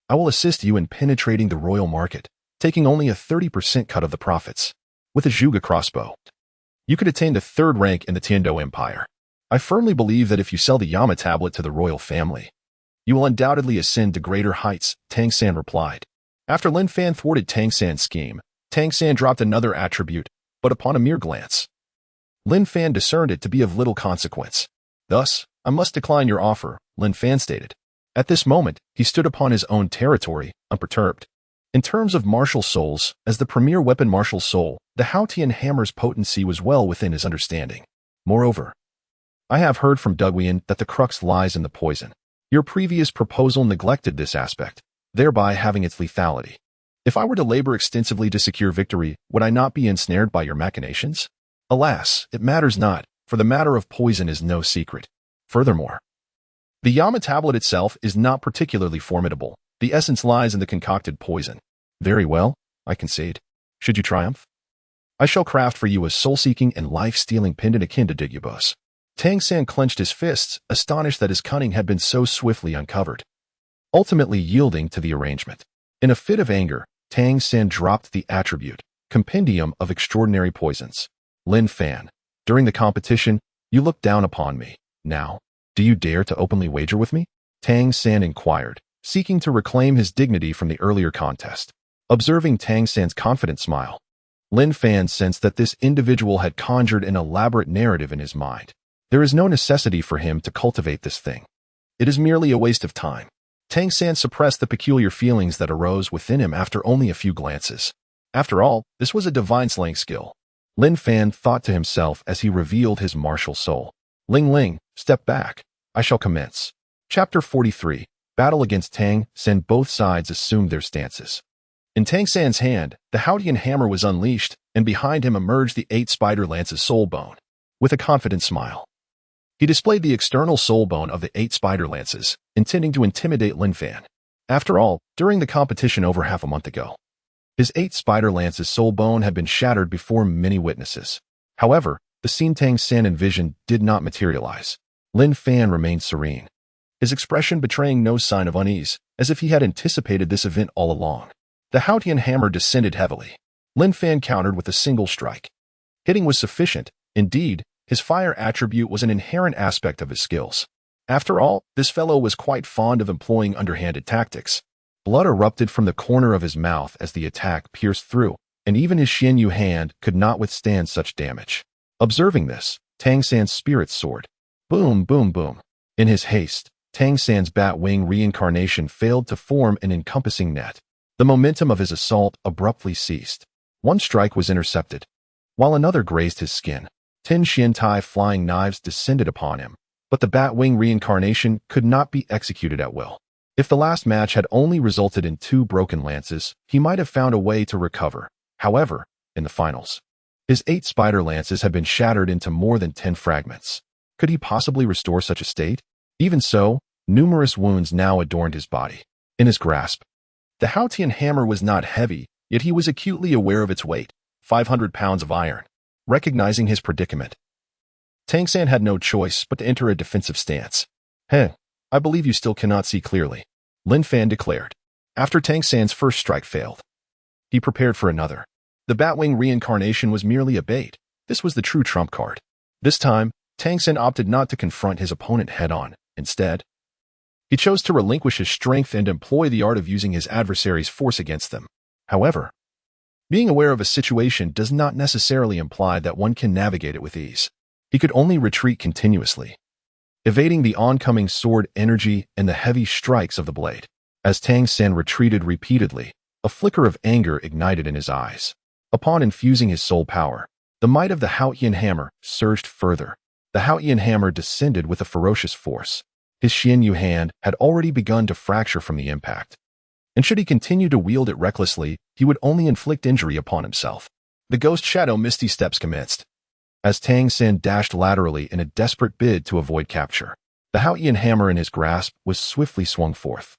I will assist you in penetrating the royal market, taking only a 30% cut of the profits. With a Zhuge crossbow, You could attain the third rank in the Tiandou Empire. I firmly believe that if you sell the Yama tablet to the royal family, you will undoubtedly ascend to greater heights, Tang San replied. After Lin Fan thwarted Tang San's scheme, Tang San dropped another attribute, but upon a mere glance, Lin Fan discerned it to be of little consequence. Thus, I must decline your offer, Lin Fan stated. At this moment, he stood upon his own territory, unperturbed. In terms of martial souls, as the premier weapon martial soul, the Haotian hammer's potency was well within his understanding. Moreover, I have heard from Duguian that the crux lies in the poison. Your previous proposal neglected this aspect, thereby having its lethality. If I were to labor extensively to secure victory, would I not be ensnared by your machinations? Alas, it matters not, for the matter of poison is no secret. Furthermore, the Yama tablet itself is not particularly formidable. The essence lies in the concocted poison. Very well, I concede. Should you triumph? I shall craft for you a soul-seeking and life-stealing pendant akin to Digubos. Tang San clenched his fists, astonished that his cunning had been so swiftly uncovered, ultimately yielding to the arrangement. In a fit of anger, Tang San dropped the attribute, Compendium of Extraordinary Poisons. Lin Fan, during the competition, you looked down upon me. Now, do you dare to openly wager with me? Tang San inquired, seeking to reclaim his dignity from the earlier contest. Observing Tang San's confident smile, Lin Fan sensed that this individual had conjured an elaborate narrative in his mind. There is no necessity for him to cultivate this thing. It is merely a waste of time. Tang San suppressed the peculiar feelings that arose within him after only a few glances. After all, this was a divine slaying skill. Lin Fan thought to himself as he revealed his martial soul. Ling Ling, step back. I shall commence. Chapter 43. Battle against Tang San. Both sides assumed their stances. In Tang San's hand, the Haotian hammer was unleashed, and behind him emerged the 8 spider lances soul bone. With a confident smile, he displayed the external soul bone of the 8 spider lances, intending to intimidate Lin Fan. After all, during the competition over half a month ago, his 8 spider lances soul bone had been shattered before many witnesses. However, the scene Tang San envisioned did not materialize. Lin Fan remained serene, his expression betraying no sign of unease, as if he had anticipated this event all along. The Haotian hammer descended heavily. Lin Fan countered with a single strike. Hitting was sufficient. Indeed, his fire attribute was an inherent aspect of his skills. After all, this fellow was quite fond of employing underhanded tactics. Blood erupted from the corner of his mouth as the attack pierced through, and even his Xianyu hand could not withstand such damage. Observing this, Tang San's spirits soared. Boom, boom, boom. In his haste, Tang San's bat wing reincarnation failed to form an encompassing net. The momentum of his assault abruptly ceased. One strike was intercepted, while another grazed his skin. 10 Xiantai flying knives descended upon him, but the bat wing reincarnation could not be executed at will. If the last match had only resulted in 2 broken lances, he might have found a way to recover. However, in the finals, his 8 spider lances had been shattered into more than 10 fragments. Could he possibly restore such a state? Even so, numerous wounds now adorned his body. In his grasp, the Haotian hammer was not heavy, yet he was acutely aware of its weight, 500 pounds of iron. Recognizing his predicament, Tang San had no choice but to enter a defensive stance. I believe you still cannot see clearly, Lin Fan declared. After Tang San's first strike failed, he prepared for another. The Batwing reincarnation was merely a bait. This was the true trump card. This time, Tang San opted not to confront his opponent head-on. Instead, he chose to relinquish his strength and employ the art of using his adversary's force against them. However, being aware of a situation does not necessarily imply that one can navigate it with ease. He could only retreat continuously, evading the oncoming sword energy and the heavy strikes of the blade. As Tang San retreated repeatedly, a flicker of anger ignited in his eyes. Upon infusing his soul power, the might of the Haotian hammer surged further. The Haotian hammer descended with a ferocious force. His Xianyu hand had already begun to fracture from the impact, and should he continue to wield it recklessly, he would only inflict injury upon himself. The ghost shadow misty steps commenced, as Tang San dashed laterally in a desperate bid to avoid capture. The Haotian hammer in his grasp was swiftly swung forth.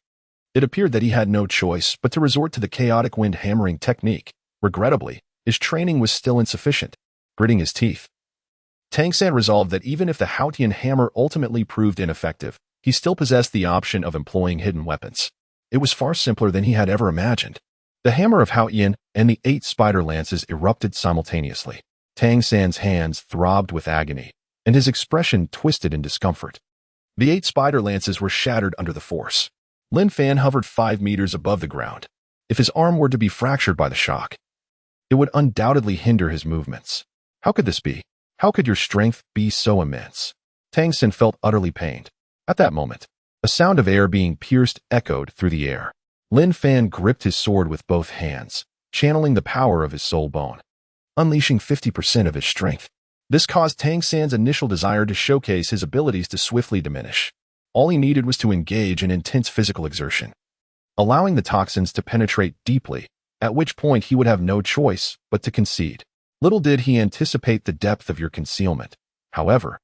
It appeared that he had no choice but to resort to the chaotic wind hammering technique. Regrettably, his training was still insufficient. Gritting his teeth, Tang San resolved that even if the Haotian hammer ultimately proved ineffective, he still possessed the option of employing hidden weapons. It was far simpler than he had ever imagined. The hammer of Haotian and the 8 spider lances erupted simultaneously. Tang San's hands throbbed with agony, and his expression twisted in discomfort. The 8 spider lances were shattered under the force. Lin Fan hovered 5 meters above the ground. If his arm were to be fractured by the shock, it would undoubtedly hinder his movements. How could this be? How could your strength be so immense? Tang San felt utterly pained. At that moment, a sound of air being pierced echoed through the air. Lin Fan gripped his sword with both hands, channeling the power of his soul bone, unleashing 50% of his strength. This caused Tang San's initial desire to showcase his abilities to swiftly diminish. All he needed was to engage in intense physical exertion, allowing the toxins to penetrate deeply, at which point he would have no choice but to concede. Little did he anticipate the depth of your concealment. However,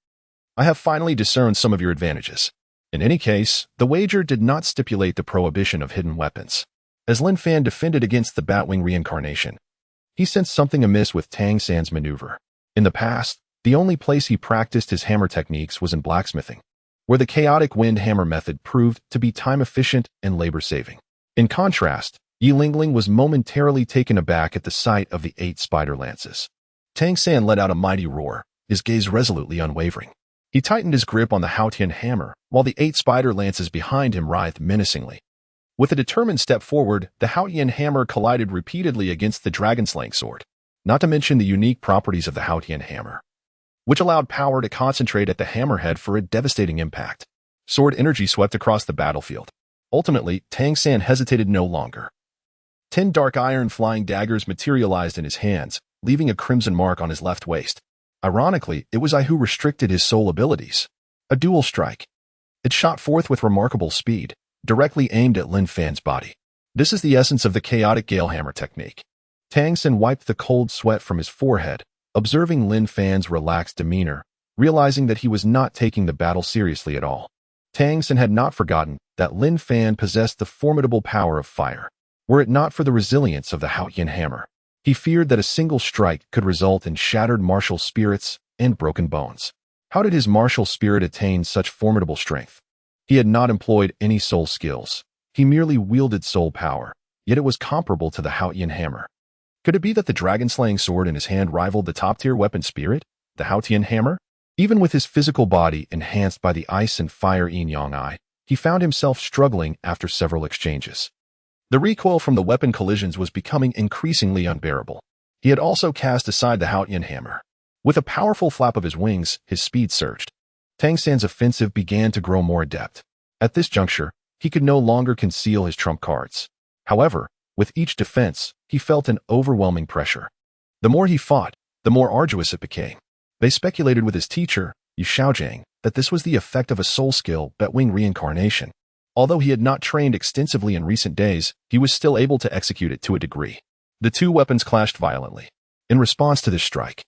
I have finally discerned some of your advantages. In any case, the wager did not stipulate the prohibition of hidden weapons. As Lin Fan defended against the Batwing reincarnation, he sensed something amiss with Tang San's maneuver. In the past, the only place he practiced his hammer techniques was in blacksmithing, where the chaotic wind hammer method proved to be time-efficient and labor-saving. In contrast, Yi Lingling was momentarily taken aback at the sight of the 8 spider lances. Tang San let out a mighty roar, his gaze resolutely unwavering. He tightened his grip on the Haotian hammer, while the 8 spider lances behind him writhed menacingly. With a determined step forward, the Haotian hammer collided repeatedly against the dragon-slaying sword, not to mention the unique properties of the Haotian hammer, which allowed power to concentrate at the hammerhead for a devastating impact. Sword energy swept across the battlefield. Ultimately, Tang San hesitated no longer. 10 dark iron flying daggers materialized in his hands, leaving a crimson mark on his left waist. Ironically, it was I who restricted his soul abilities. A dual strike. It shot forth with remarkable speed, directly aimed at Lin Fan's body. This is the essence of the chaotic gale hammer technique. Tang San wiped the cold sweat from his forehead, observing Lin Fan's relaxed demeanor, realizing that he was not taking the battle seriously at all. Tang San had not forgotten that Lin Fan possessed the formidable power of fire. Were it not for the resilience of the Haotian hammer, he feared that a single strike could result in shattered martial spirits and broken bones. How did his martial spirit attain such formidable strength? He had not employed any soul skills. He merely wielded soul power, yet it was comparable to the Haotian hammer. Could it be that the dragon-slaying sword in his hand rivaled the top-tier weapon spirit, the Haotian hammer? Even with his physical body enhanced by the ice and fire yin-yang eye, he found himself struggling after several exchanges. The recoil from the weapon collisions was becoming increasingly unbearable. He had also cast aside the Haotian hammer. With a powerful flap of his wings, his speed surged. Tang San's offensive began to grow more adept. At this juncture, he could no longer conceal his trump cards. However, with each defense, he felt an overwhelming pressure. The more he fought, the more arduous it became. They speculated with his teacher, Xue Qinghe, that this was the effect of a soul skill Batwing reincarnation. Although he had not trained extensively in recent days, he was still able to execute it to a degree. The two weapons clashed violently. In response to this strike,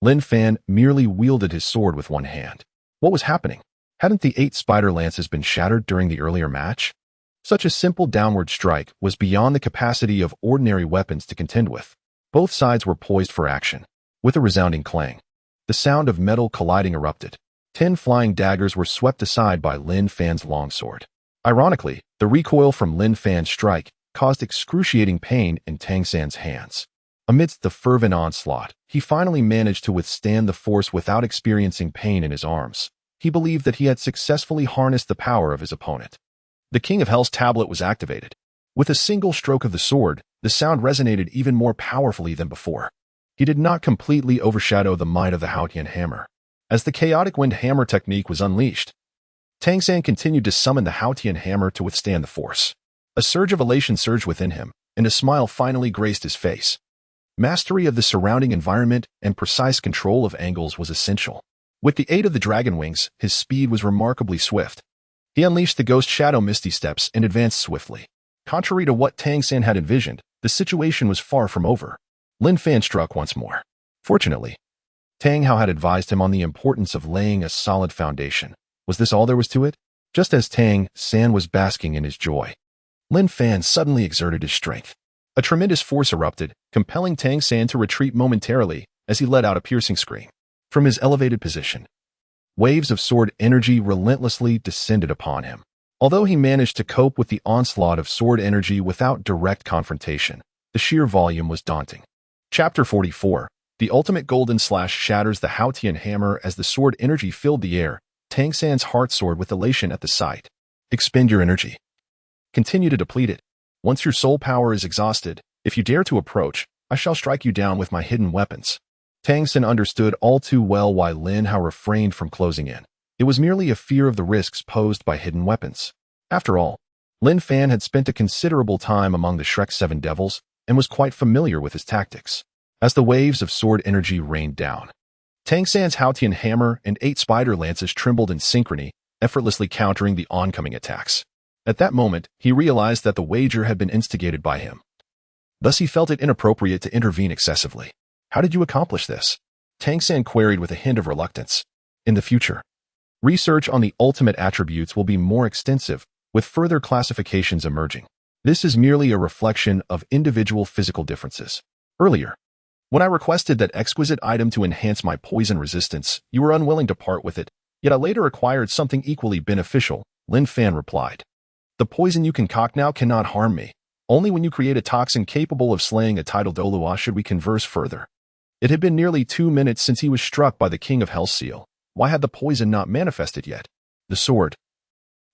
Lin Fan merely wielded his sword with one hand. What was happening? Hadn't the 8 spider lances been shattered during the earlier match? Such a simple downward strike was beyond the capacity of ordinary weapons to contend with. Both sides were poised for action. With a resounding clang, the sound of metal colliding erupted. 10 flying daggers were swept aside by Lin Fan's longsword. Ironically, the recoil from Lin Fan's strike caused excruciating pain in Tang San's hands. Amidst the fervent onslaught, he finally managed to withstand the force without experiencing pain in his arms. He believed that he had successfully harnessed the power of his opponent. The King of Hell's tablet was activated. With a single stroke of the sword, the sound resonated even more powerfully than before. He did not completely overshadow the might of the Haotian hammer. As the chaotic wind hammer technique was unleashed, Tang San continued to summon the Haotian hammer to withstand the force. A surge of elation surged within him, and a smile finally graced his face. Mastery of the surrounding environment and precise control of angles was essential. With the aid of the dragon wings, his speed was remarkably swift. He unleashed the ghost shadow misty steps and advanced swiftly. Contrary to what Tang San had envisioned, the situation was far from over. Lin Fan struck once more. Fortunately, Tang Hao had advised him on the importance of laying a solid foundation. Was this all there was to it? Just as Tang San was basking in his joy, Lin Fan suddenly exerted his strength. A tremendous force erupted, compelling Tang San to retreat momentarily as he let out a piercing scream. From his elevated position, waves of sword energy relentlessly descended upon him. Although he managed to cope with the onslaught of sword energy without direct confrontation, the sheer volume was daunting. Chapter 44. The ultimate golden slash shatters the Haotian hammer as the sword energy filled the air. Tang San's heart soared with elation at the sight. Expend your energy. Continue to deplete it. Once your soul power is exhausted, if you dare to approach, I shall strike you down with my hidden weapons. Tang San understood all too well why Lin Fan refrained from closing in. It was merely a fear of the risks posed by hidden weapons. After all, Lin Fan had spent a considerable time among the Shrek 7 devils and was quite familiar with his tactics. As the waves of sword energy rained down, Tang San's Haotian hammer and 8 spider lances trembled in synchrony, effortlessly countering the oncoming attacks. At that moment, he realized that the wager had been instigated by him. Thus he felt it inappropriate to intervene excessively. How did you accomplish this? Tang San queried with a hint of reluctance. In the future, research on the ultimate attributes will be more extensive, with further classifications emerging. This is merely a reflection of individual physical differences. Earlier, when I requested that exquisite item to enhance my poison resistance, you were unwilling to part with it, yet I later acquired something equally beneficial, Lin Fan replied. The poison you concoct now cannot harm me. Only when you create a toxin capable of slaying a tidal Douluo should we converse further. It had been nearly 2 minutes since he was struck by the King of Hell's seal. Why had the poison not manifested yet? The sword,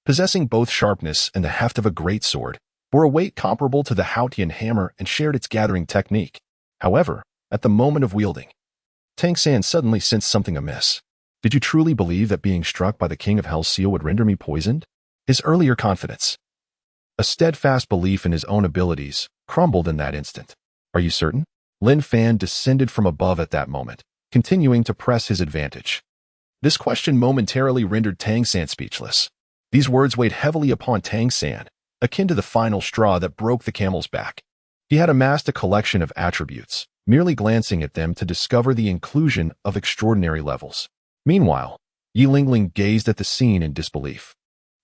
possessing both sharpness and the heft of a great sword, bore a weight comparable to the Haotian hammer and shared its gathering technique. However, at the moment of wielding, Tang San suddenly sensed something amiss. Did you truly believe that being struck by the King of Hell's seal would render me poisoned? His earlier confidence, a steadfast belief in his own abilities, crumbled in that instant. Are you certain? Lin Fan descended from above at that moment, continuing to press his advantage. This question momentarily rendered Tang San speechless. These words weighed heavily upon Tang San, akin to the final straw that broke the camel's back. He had amassed a collection of attributes, merely glancing at them to discover the inclusion of extraordinary levels. Meanwhile, Yi Lingling gazed at the scene in disbelief.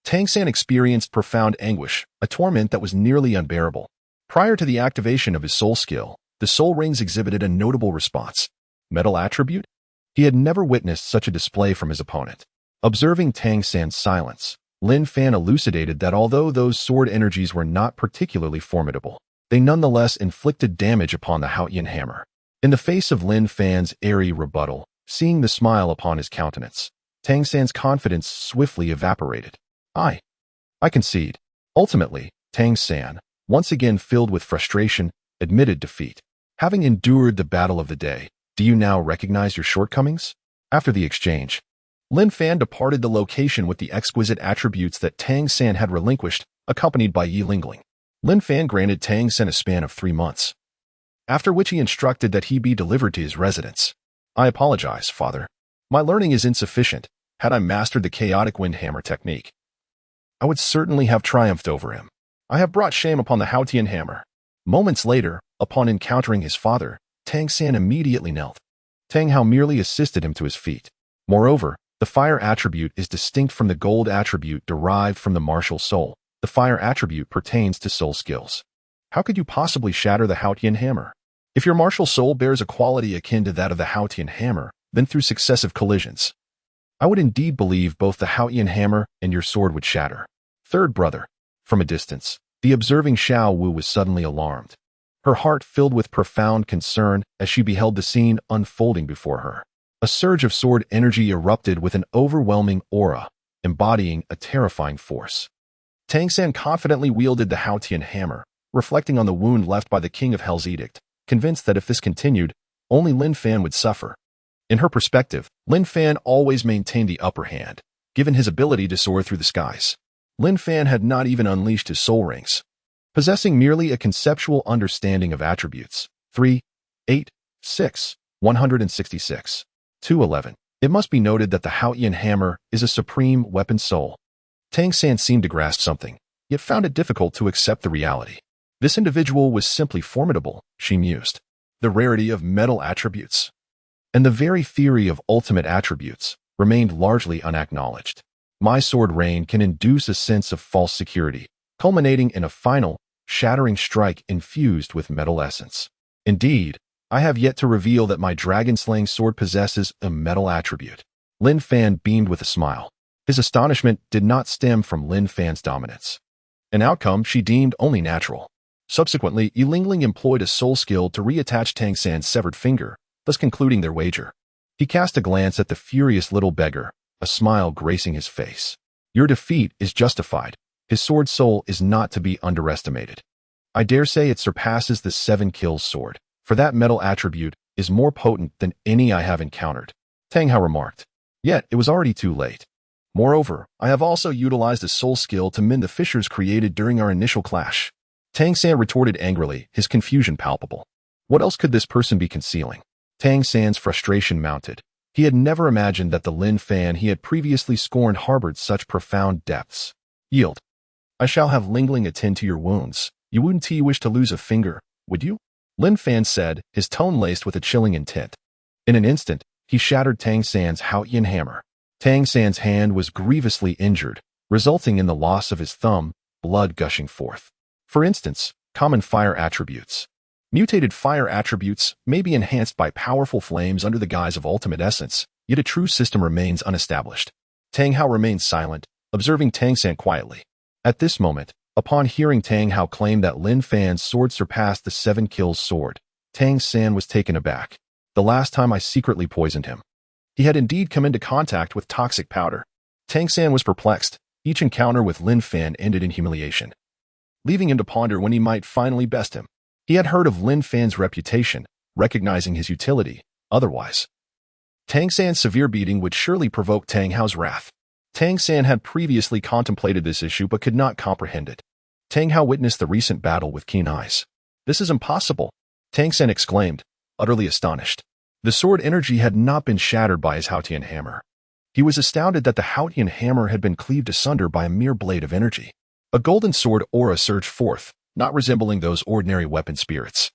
Tang San experienced profound anguish, a torment that was nearly unbearable. Prior to the activation of his soul skill, the soul rings exhibited a notable response. Metal attribute? He had never witnessed such a display from his opponent. Observing Tang San's silence, Lin Fan elucidated that although those sword energies were not particularly formidable, they nonetheless inflicted damage upon the Haotian hammer. In the face of Lin Fan's airy rebuttal, seeing the smile upon his countenance, Tang San's confidence swiftly evaporated. I concede. Ultimately, Tang San, once again filled with frustration, admitted defeat. Having endured the battle of the day, do you now recognize your shortcomings? After the exchange, Lin Fan departed the location with the exquisite attributes that Tang San had relinquished, accompanied by Yi Lingling. Lin Fan granted Tang San a span of 3 months, after which he instructed that he be delivered to his residence. I apologize, father. My learning is insufficient. Had I mastered the chaotic wind hammer technique, I would certainly have triumphed over him. I have brought shame upon the Haotian hammer. Moments later, upon encountering his father, Tang San immediately knelt. Tang Hao merely assisted him to his feet. Moreover, the fire attribute is distinct from the gold attribute derived from the martial soul. The fire attribute pertains to soul skills. How could you possibly shatter the Haotian hammer? If your martial soul bears a quality akin to that of the Haotian hammer, then through successive collisions, I would indeed believe both the Haotian hammer and your sword would shatter. Third brother. From a distance, the observing Xiao Wu was suddenly alarmed. Her heart filled with profound concern as she beheld the scene unfolding before her. A surge of sword energy erupted with an overwhelming aura, embodying a terrifying force. Tang San confidently wielded the Haotian hammer, reflecting on the wound left by the King of Hell's edict, convinced that if this continued, only Lin Fan would suffer. In her perspective, Lin Fan always maintained the upper hand, given his ability to soar through the skies. Lin Fan had not even unleashed his soul rings, possessing merely a conceptual understanding of attributes. 3, 8, 6, 166, 211. It must be noted that the Haotian hammer is a supreme weapon soul. Tang San seemed to grasp something, yet found it difficult to accept the reality. This individual was simply formidable, she mused. The rarity of metal attributes and the very theory of ultimate attributes remained largely unacknowledged. My sword rain can induce a sense of false security, culminating in a final, shattering strike infused with metal essence. Indeed, I have yet to reveal that my dragon-slaying sword possesses a metal attribute. Lin Fan beamed with a smile. His astonishment did not stem from Lin Fan's dominance, an outcome she deemed only natural. Subsequently, Yi Lingling employed a soul skill to reattach Tang San's severed finger, thus concluding their wager. He cast a glance at the furious little beggar, a smile gracing his face. Your defeat is justified. His sword soul is not to be underestimated. I dare say it surpasses the 7 kills sword, for that metal attribute is more potent than any I have encountered, Tang Hao remarked. Yet it was already too late. Moreover, I have also utilized a soul skill to mend the fissures created during our initial clash. Tang San retorted angrily, his confusion palpable. What else could this person be concealing? Tang San's frustration mounted. He had never imagined that the Lin Fan he had previously scorned harbored such profound depths. Yield. I shall have Ling Ling attend to your wounds. You wouldn't wish to lose a finger, would you? Lin Fan said, his tone laced with a chilling intent. In an instant, he shattered Tang San's Haotian hammer. Tang San's hand was grievously injured, resulting in the loss of his thumb, blood gushing forth. For instance, common fire attributes. Mutated fire attributes may be enhanced by powerful flames under the guise of ultimate essence, yet a true system remains unestablished. Tang Hao remained silent, observing Tang San quietly. At this moment, upon hearing Tang Hao claim that Lin Fan's sword surpassed the 7 kills sword, Tang San was taken aback. The last time I secretly poisoned him. He had indeed come into contact with toxic powder. Tang San was perplexed. Each encounter with Lin Fan ended in humiliation, leaving him to ponder when he might finally best him. He had heard of Lin Fan's reputation, recognizing his utility. Otherwise, Tang San's severe beating would surely provoke Tang Hao's wrath. Tang San had previously contemplated this issue but could not comprehend it. Tang Hao witnessed the recent battle with keen eyes. This is impossible, Tang San exclaimed, utterly astonished. The sword energy had not been shattered by his Haotian hammer. He was astounded that the Haotian hammer had been cleaved asunder by a mere blade of energy. A golden sword aura surged forth, not resembling those ordinary weapon spirits.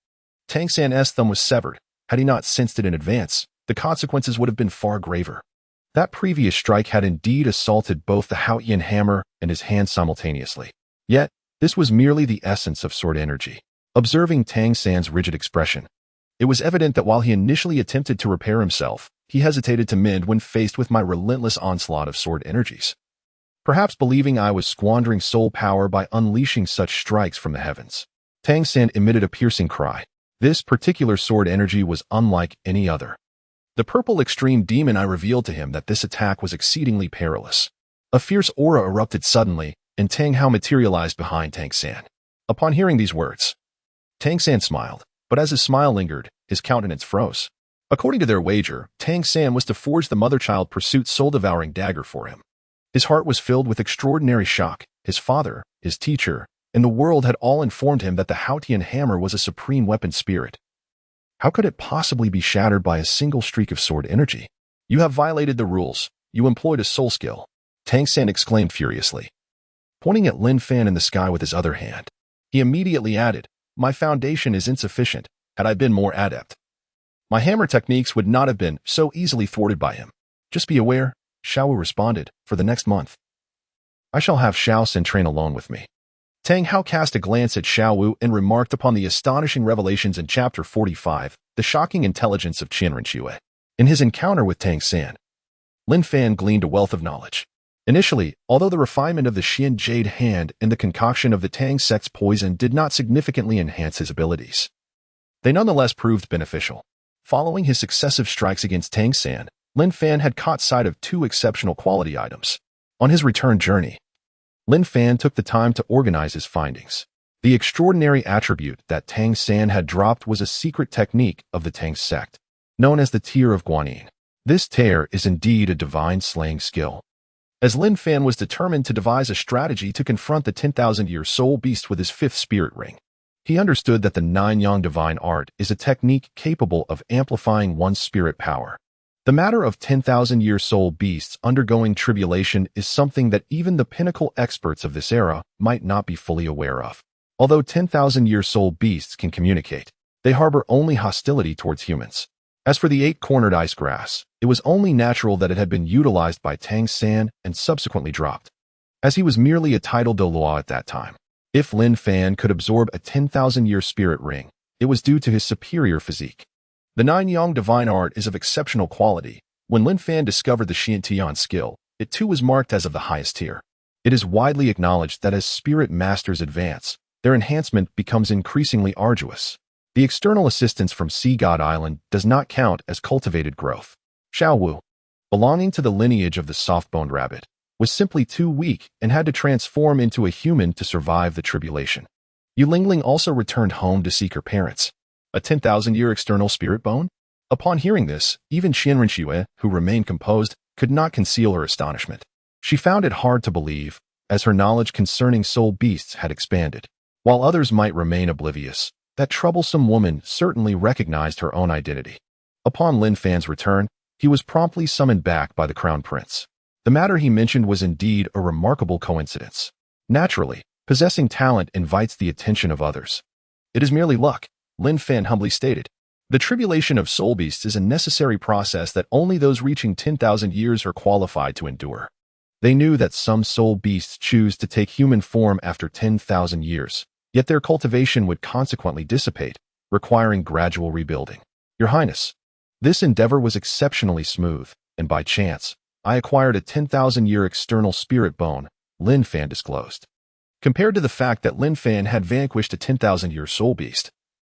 Tang San's thumb was severed. Had he not sensed it in advance, the consequences would have been far graver. That previous strike had indeed assaulted both the Haotian hammer and his hand simultaneously. Yet, this was merely the essence of sword energy. Observing Tang San's rigid expression, it was evident that while he initially attempted to repair himself, he hesitated to mend when faced with my relentless onslaught of sword energies. Perhaps believing I was squandering soul power by unleashing such strikes from the heavens. Tang San emitted a piercing cry. This particular sword energy was unlike any other. The purple extreme demon I revealed to him that this attack was exceedingly perilous. A fierce aura erupted suddenly, and Tang Hao materialized behind Tang San. Upon hearing these words, Tang San smiled, but as his smile lingered, his countenance froze. According to their wager, Tang San was to forge the mother-child pursuit soul-devouring dagger for him. His heart was filled with extraordinary shock. His father, his teacher, and the world had all informed him that the Haotian hammer was a supreme weapon spirit. How could it possibly be shattered by a single streak of sword energy? You have violated the rules. You employed a soul skill, Tang San exclaimed furiously, pointing at Lin Fan in the sky with his other hand. He immediately added, my foundation is insufficient. Had I been more adept, my hammer techniques would not have been so easily thwarted by him. Just be aware, Xiao responded, for the next month, I shall have Xiao Sin train alone with me. Tang Hao cast a glance at Xiao and remarked upon the astonishing revelations in Chapter 45, the shocking intelligence of Qian Renxue. In his encounter with Tang San, Lin Fan gleaned a wealth of knowledge. Initially, although the refinement of the Xian Jade Hand and the concoction of the Tang sect's poison did not significantly enhance his abilities, they nonetheless proved beneficial. Following his successive strikes against Tang San, Lin Fan had caught sight of 2 exceptional quality items. On his return journey, Lin Fan took the time to organize his findings. The extraordinary attribute that Tang San had dropped was a secret technique of the Tang sect, known as the Tear of Guanyin. This tear is indeed a divine slaying skill. As Lin Fan was determined to devise a strategy to confront the 10,000-year soul beast with his 5th spirit ring, he understood that the 9-yang divine art is a technique capable of amplifying one's spirit power. The matter of 10,000-year soul beasts undergoing tribulation is something that even the pinnacle experts of this era might not be fully aware of. Although 10,000-year soul beasts can communicate, they harbor only hostility towards humans. As for the 8-cornered ice grass, it was only natural that it had been utilized by Tang San and subsequently dropped, as he was merely a titled Douluo at that time. If Lin Fan could absorb a 10,000-year spirit ring, it was due to his superior physique. The 9-yang divine art is of exceptional quality. When Lin Fan discovered the Xian Tian skill, it too was marked as of the highest tier. It is widely acknowledged that as spirit masters advance, their enhancement becomes increasingly arduous. The external assistance from Sea God Island does not count as cultivated growth. Xiao Wu, belonging to the lineage of the soft-boned rabbit, was simply too weak and had to transform into a human to survive the tribulation. Yu Lingling also returned home to seek her parents. A 10,000-year external spirit bone? Upon hearing this, even Qinghe Renxue, who remained composed, could not conceal her astonishment. She found it hard to believe, as her knowledge concerning soul beasts had expanded. While others might remain oblivious, that troublesome woman certainly recognized her own identity. Upon Lin Fan's return, he was promptly summoned back by the crown prince. The matter he mentioned was indeed a remarkable coincidence. Naturally, possessing talent invites the attention of others. It is merely luck, Lin Fan humbly stated. The tribulation of soul beasts is a necessary process that only those reaching 10,000 years are qualified to endure. They knew that some soul beasts choose to take human form after 10,000 years, yet their cultivation would consequently dissipate, requiring gradual rebuilding. Your Highness, this endeavor was exceptionally smooth, and by chance, I acquired a 10,000-year external spirit bone, Lin Fan disclosed. Compared to the fact that Lin Fan had vanquished a 10,000-year soul beast,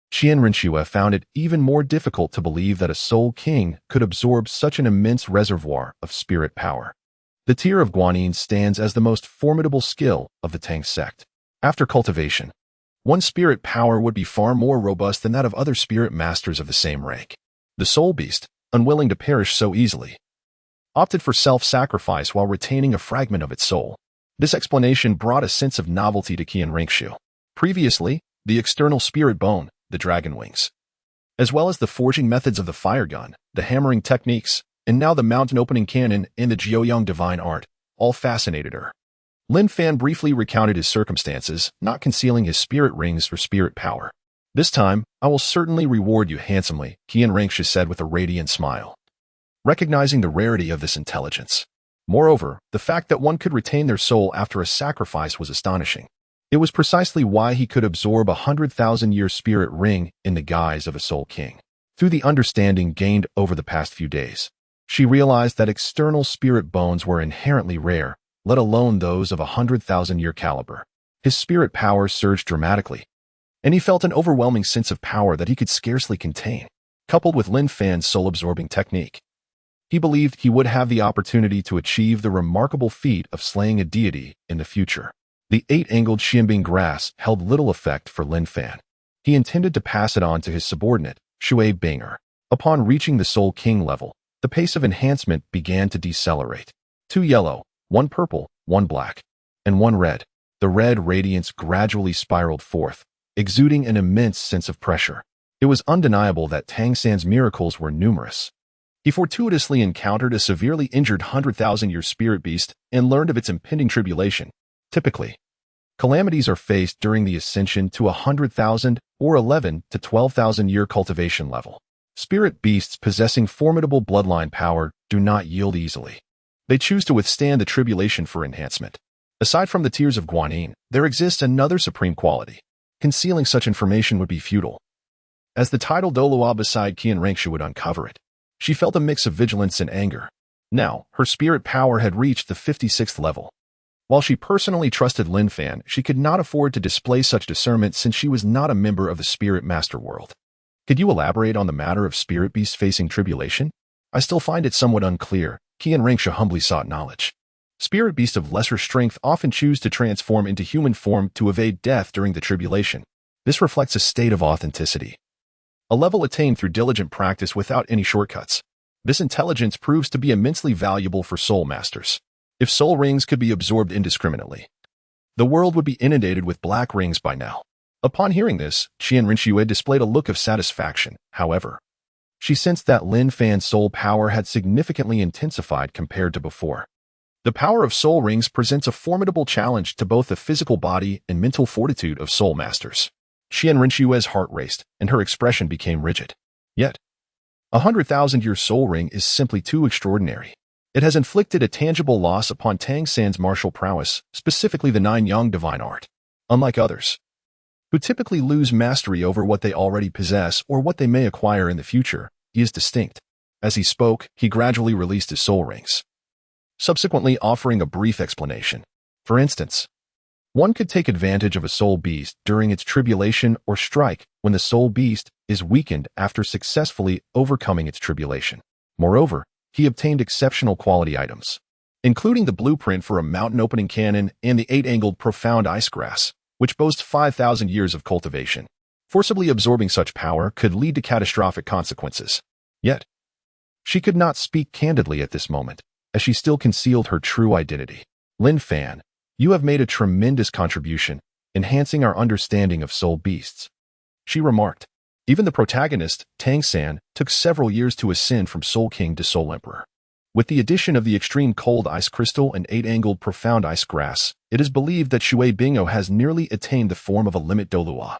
Qinghe Renxue found it even more difficult to believe that a soul king could absorb such an immense reservoir of spirit power. The tier of Guanyin stands as the most formidable skill of the Tang sect. After cultivation, one's spirit power would be far more robust than that of other spirit masters of the same rank. The soul beast, unwilling to perish so easily, opted for self-sacrifice while retaining a fragment of its soul. This explanation brought a sense of novelty to Qian Renxue. Previously, the external spirit bone, the dragon wings, as well as the forging methods of the fire gun, the hammering techniques, and now the mountain opening cannon and the Jiuyang divine art, all fascinated her. Lin Fan briefly recounted his circumstances, not concealing his spirit rings or spirit power. This time, I will certainly reward you handsomely, Qian Renxue said with a radiant smile, recognizing the rarity of this intelligence. Moreover, the fact that one could retain their soul after a sacrifice was astonishing. It was precisely why he could absorb a 100,000-year spirit ring in the guise of a soul king. Through the understanding gained over the past few days, she realized that external spirit bones were inherently rare, let alone those of a 100,000-year caliber. His spirit power surged dramatically, and he felt an overwhelming sense of power that he could scarcely contain. Coupled with Lin Fan's soul-absorbing technique, he believed he would have the opportunity to achieve the remarkable feat of slaying a deity in the future. The 8-angled Xianbing grass held little effect for Lin Fan. He intended to pass it on to his subordinate, Xue Qinghe. Upon reaching the Soul King level, the pace of enhancement began to decelerate. 2 yellow, 1 purple, 1 black, and 1 red. The red radiance gradually spiraled forth, exuding an immense sense of pressure. It was undeniable that Tang San's miracles were numerous. He fortuitously encountered a severely injured 100,000-year spirit beast and learned of its impending tribulation. Typically, calamities are faced during the ascension to 100,000 or 11 to 12,000-year cultivation level. Spirit beasts possessing formidable bloodline power do not yield easily. They choose to withstand the tribulation for enhancement. Aside from the tiers of Guanyin, there exists another supreme quality. Concealing such information would be futile, as the title Douluo beside Qian Renxue would uncover it. She felt a mix of vigilance and anger. Now, her spirit power had reached the 56th level. While she personally trusted Lin Fan, she could not afford to display such discernment since she was not a member of the Spirit Master world. Could you elaborate on the matter of spirit beasts facing tribulation? I still find it somewhat unclear. Qian Renxue humbly sought knowledge. Spirit beasts of lesser strength often choose to transform into human form to evade death during the tribulation. This reflects a state of authenticity, a level attained through diligent practice without any shortcuts. This intelligence proves to be immensely valuable for soul masters. If soul rings could be absorbed indiscriminately, the world would be inundated with black rings by now. Upon hearing this, Qian Renxue displayed a look of satisfaction. However, she sensed that Lin Fan's soul power had significantly intensified compared to before. The power of soul rings presents a formidable challenge to both the physical body and mental fortitude of soul masters. Qian Renxue's heart raced, and her expression became rigid. Yet, a 100,000-year soul ring is simply too extraordinary. It has inflicted a tangible loss upon Tang San's martial prowess, specifically the 9-yang divine art. Unlike others, who typically lose mastery over what they already possess or what they may acquire in the future, he is distinct. As he spoke, he gradually released his soul rings, subsequently offering a brief explanation. For instance, One could take advantage of a soul beast during its tribulation or strike when the soul beast is weakened after successfully overcoming its tribulation. Moreover, he obtained exceptional quality items, including the blueprint for a mountain-opening cannon and the 8-angled profound ice grass, which boasts 5,000 years of cultivation. Forcibly absorbing such power could lead to catastrophic consequences. Yet, she could not speak candidly at this moment, as she still concealed her true identity. Lin Fan, you have made a tremendous contribution, enhancing our understanding of soul beasts, she remarked. Even the protagonist, Tang San, took several years to ascend from Soul King to Soul Emperor. With the addition of the extreme cold ice crystal and 8-angled profound ice grass, it is believed that Xue Qinghe has nearly attained the form of a limit Douluo.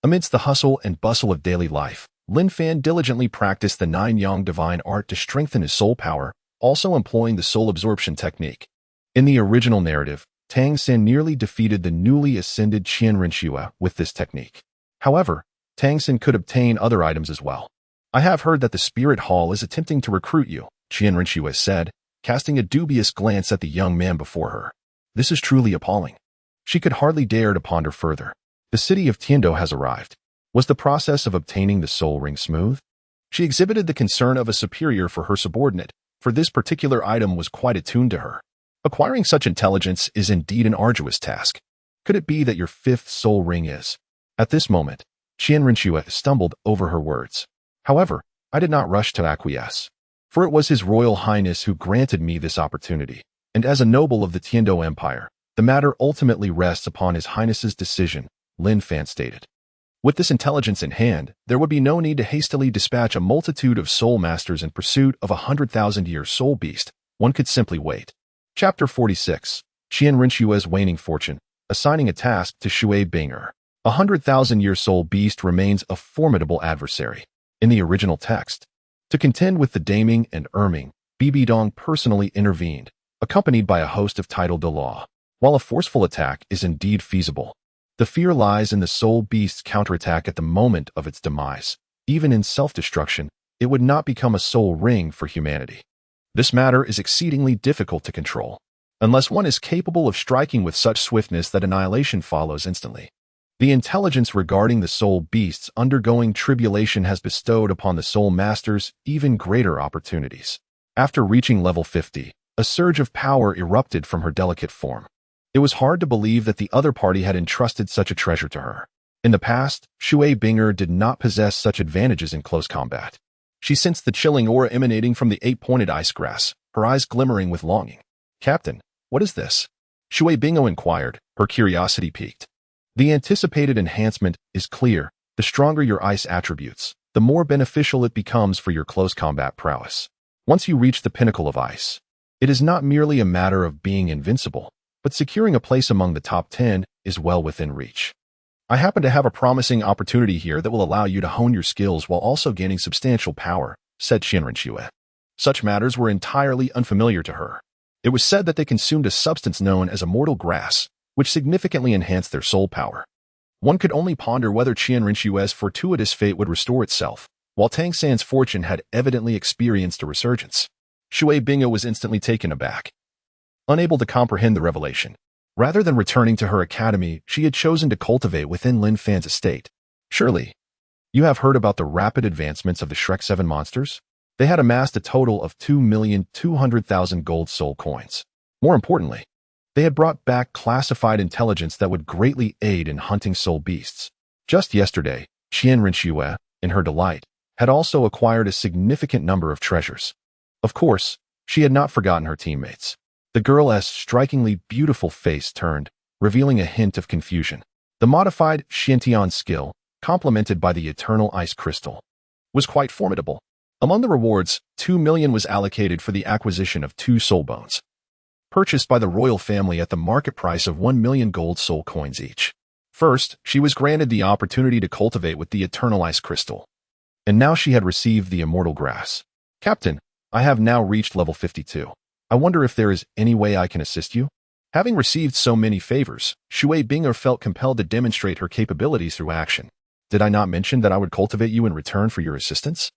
Amidst the hustle and bustle of daily life, Lin Fan diligently practiced the 9-yang divine art to strengthen his soul power, also employing the soul absorption technique. In the original narrative, Tang San nearly defeated the newly ascended Qian Renxue with this technique. However, Tang San could obtain other items as well. I have heard that the Spirit Hall is attempting to recruit you, Qian Renxue said, casting a dubious glance at the young man before her. This is truly appalling. She could hardly dare to ponder further. The city of Tiandou has arrived. Was the process of obtaining the soul ring smooth? She exhibited the concern of a superior for her subordinate, for this particular item was quite attuned to her. Acquiring such intelligence is indeed an arduous task. Could it be that your 5th soul ring is? At this moment, Qian Renxue stumbled over her words. However, I did not rush to acquiesce, for it was His Royal Highness who granted me this opportunity, and as a noble of the Tiandou Empire, the matter ultimately rests upon His Highness's decision, Lin Fan stated. With this intelligence in hand, there would be no need to hastily dispatch a multitude of soul masters in pursuit of a 100,000-year soul beast. One could simply wait. Chapter 46. Qian Renxue's Waning Fortune, assigning a task to Xue Qinghe. A 100,000-year soul beast remains a formidable adversary. In the original text, to contend with the Daming and Erming, Bibi Dong personally intervened, accompanied by a host of titled Douluo. While a forceful attack is indeed feasible, the fear lies in the soul beast's counterattack at the moment of its demise. Even in self-destruction, it would not become a soul ring for humanity. This matter is exceedingly difficult to control, unless one is capable of striking with such swiftness that annihilation follows instantly. The intelligence regarding the soul beasts undergoing tribulation has bestowed upon the soul masters even greater opportunities. After reaching level 50, a surge of power erupted from her delicate form. It was hard to believe that the other party had entrusted such a treasure to her. In the past, Xue Qinghe did not possess such advantages in close combat. She sensed the chilling aura emanating from the 8-pointed ice grass, her eyes glimmering with longing. Captain, what is this? Xue Qinghe inquired, her curiosity piqued. The anticipated enhancement is clear. The stronger your ice attributes, the more beneficial it becomes for your close combat prowess. Once you reach the pinnacle of ice, it is not merely a matter of being invincible, but securing a place among the top 10 is well within reach. I happen to have a promising opportunity here that will allow you to hone your skills while also gaining substantial power, said Qian Renxue. Such matters were entirely unfamiliar to her. It was said that they consumed a substance known as immortal grass, which significantly enhanced their soul power. One could only ponder whether Qian Renxue's fortuitous fate would restore itself, while Tang San's fortune had evidently experienced a resurgence. Xue Qinghe was instantly taken aback, unable to comprehend the revelation. Rather than returning to her academy, she had chosen to cultivate within Lin Fan's estate. Surely, you have heard about the rapid advancements of the Shrek 7 monsters? They had amassed a total of 2,200,000 gold soul coins. More importantly, they had brought back classified intelligence that would greatly aid in hunting soul beasts. Just yesterday, Qian Renxue, in her delight, had also acquired a significant number of treasures. Of course, she had not forgotten her teammates. The girl's strikingly beautiful face turned, revealing a hint of confusion. The modified Xiantian skill, complemented by the eternal ice crystal, was quite formidable. Among the rewards, 2 million was allocated for the acquisition of 2 soul bones, purchased by the royal family at the market price of 1 million gold soul coins each. First, she was granted the opportunity to cultivate with the eternal ice crystal, and now she had received the immortal grass. Captain, I have now reached level 52. I wonder if there is any way I can assist you? Having received so many favors, Xue Qinghe felt compelled to demonstrate her capabilities through action. Did I not mention that I would cultivate you in return for your assistance?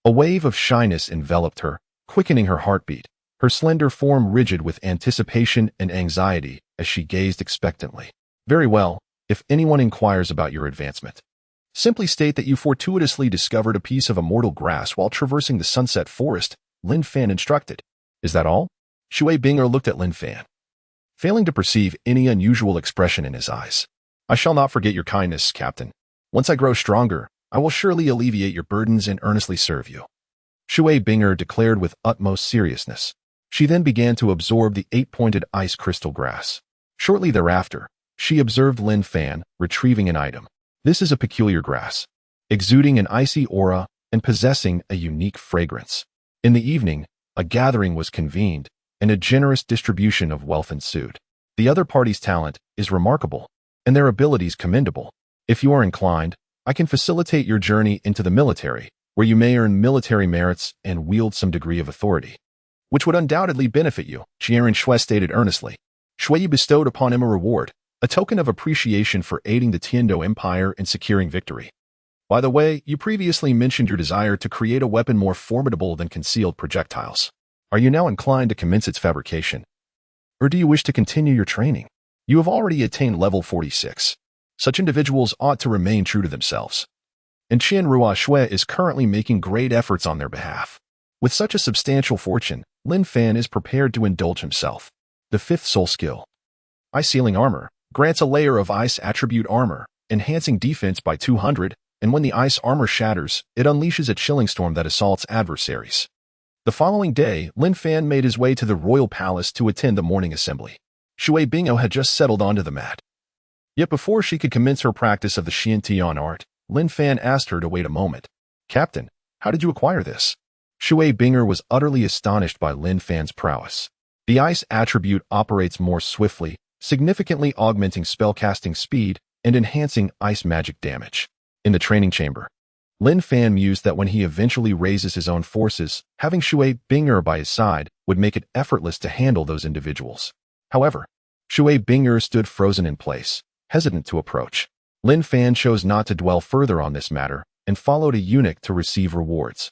A wave of shyness enveloped her, quickening her heartbeat, her slender form rigid with anticipation and anxiety as she gazed expectantly. Very well, if anyone inquires about your advancement, simply state that you fortuitously discovered a piece of immortal grass while traversing the sunset forest, Lin Fan instructed. Is that all? Xue Qinghe looked at Lin Fan, failing to perceive any unusual expression in his eyes. I shall not forget your kindness, Captain. Once I grow stronger, I will surely alleviate your burdens and earnestly serve you, Xue Qinghe declared with utmost seriousness. She then began to absorb the 8-pointed ice crystal grass. Shortly thereafter, she observed Lin Fan retrieving an item. This is a peculiar grass, exuding an icy aura and possessing a unique fragrance. In the evening, a gathering was convened, and a generous distribution of wealth ensued. The other party's talent is remarkable, and their abilities commendable. If you are inclined, I can facilitate your journey into the military, where you may earn military merits and wield some degree of authority, which would undoubtedly benefit you, Qian Renxue stated earnestly. Xue bestowed upon him a reward, a token of appreciation for aiding the Tiandou Empire in securing victory. By the way, you previously mentioned your desire to create a weapon more formidable than concealed projectiles. Are you now inclined to commence its fabrication? Or do you wish to continue your training? You have already attained level 46. Such individuals ought to remain true to themselves. And Qian Renxue is currently making great efforts on their behalf. With such a substantial fortune, Lin Fan is prepared to indulge himself. The 5th soul skill, Ice Sealing Armor, grants a layer of ice attribute armor, enhancing defense by 200, and when the ice armor shatters, it unleashes a chilling storm that assaults adversaries. The following day, Lin Fan made his way to the royal palace to attend the morning assembly. Xue Qinghe had just settled onto the mat. Yet before she could commence her practice of the Xiantian art, Lin Fan asked her to wait a moment. Captain, how did you acquire this? Xue Qinghe was utterly astonished by Lin Fan's prowess. The ice attribute operates more swiftly, significantly augmenting spellcasting speed and enhancing ice magic damage. In the training chamber, Lin Fan mused that when he eventually raises his own forces, having Xue Qinghe by his side would make it effortless to handle those individuals. However, Xue Qinghe stood frozen in place, hesitant to approach. Lin Fan chose not to dwell further on this matter and followed a eunuch to receive rewards.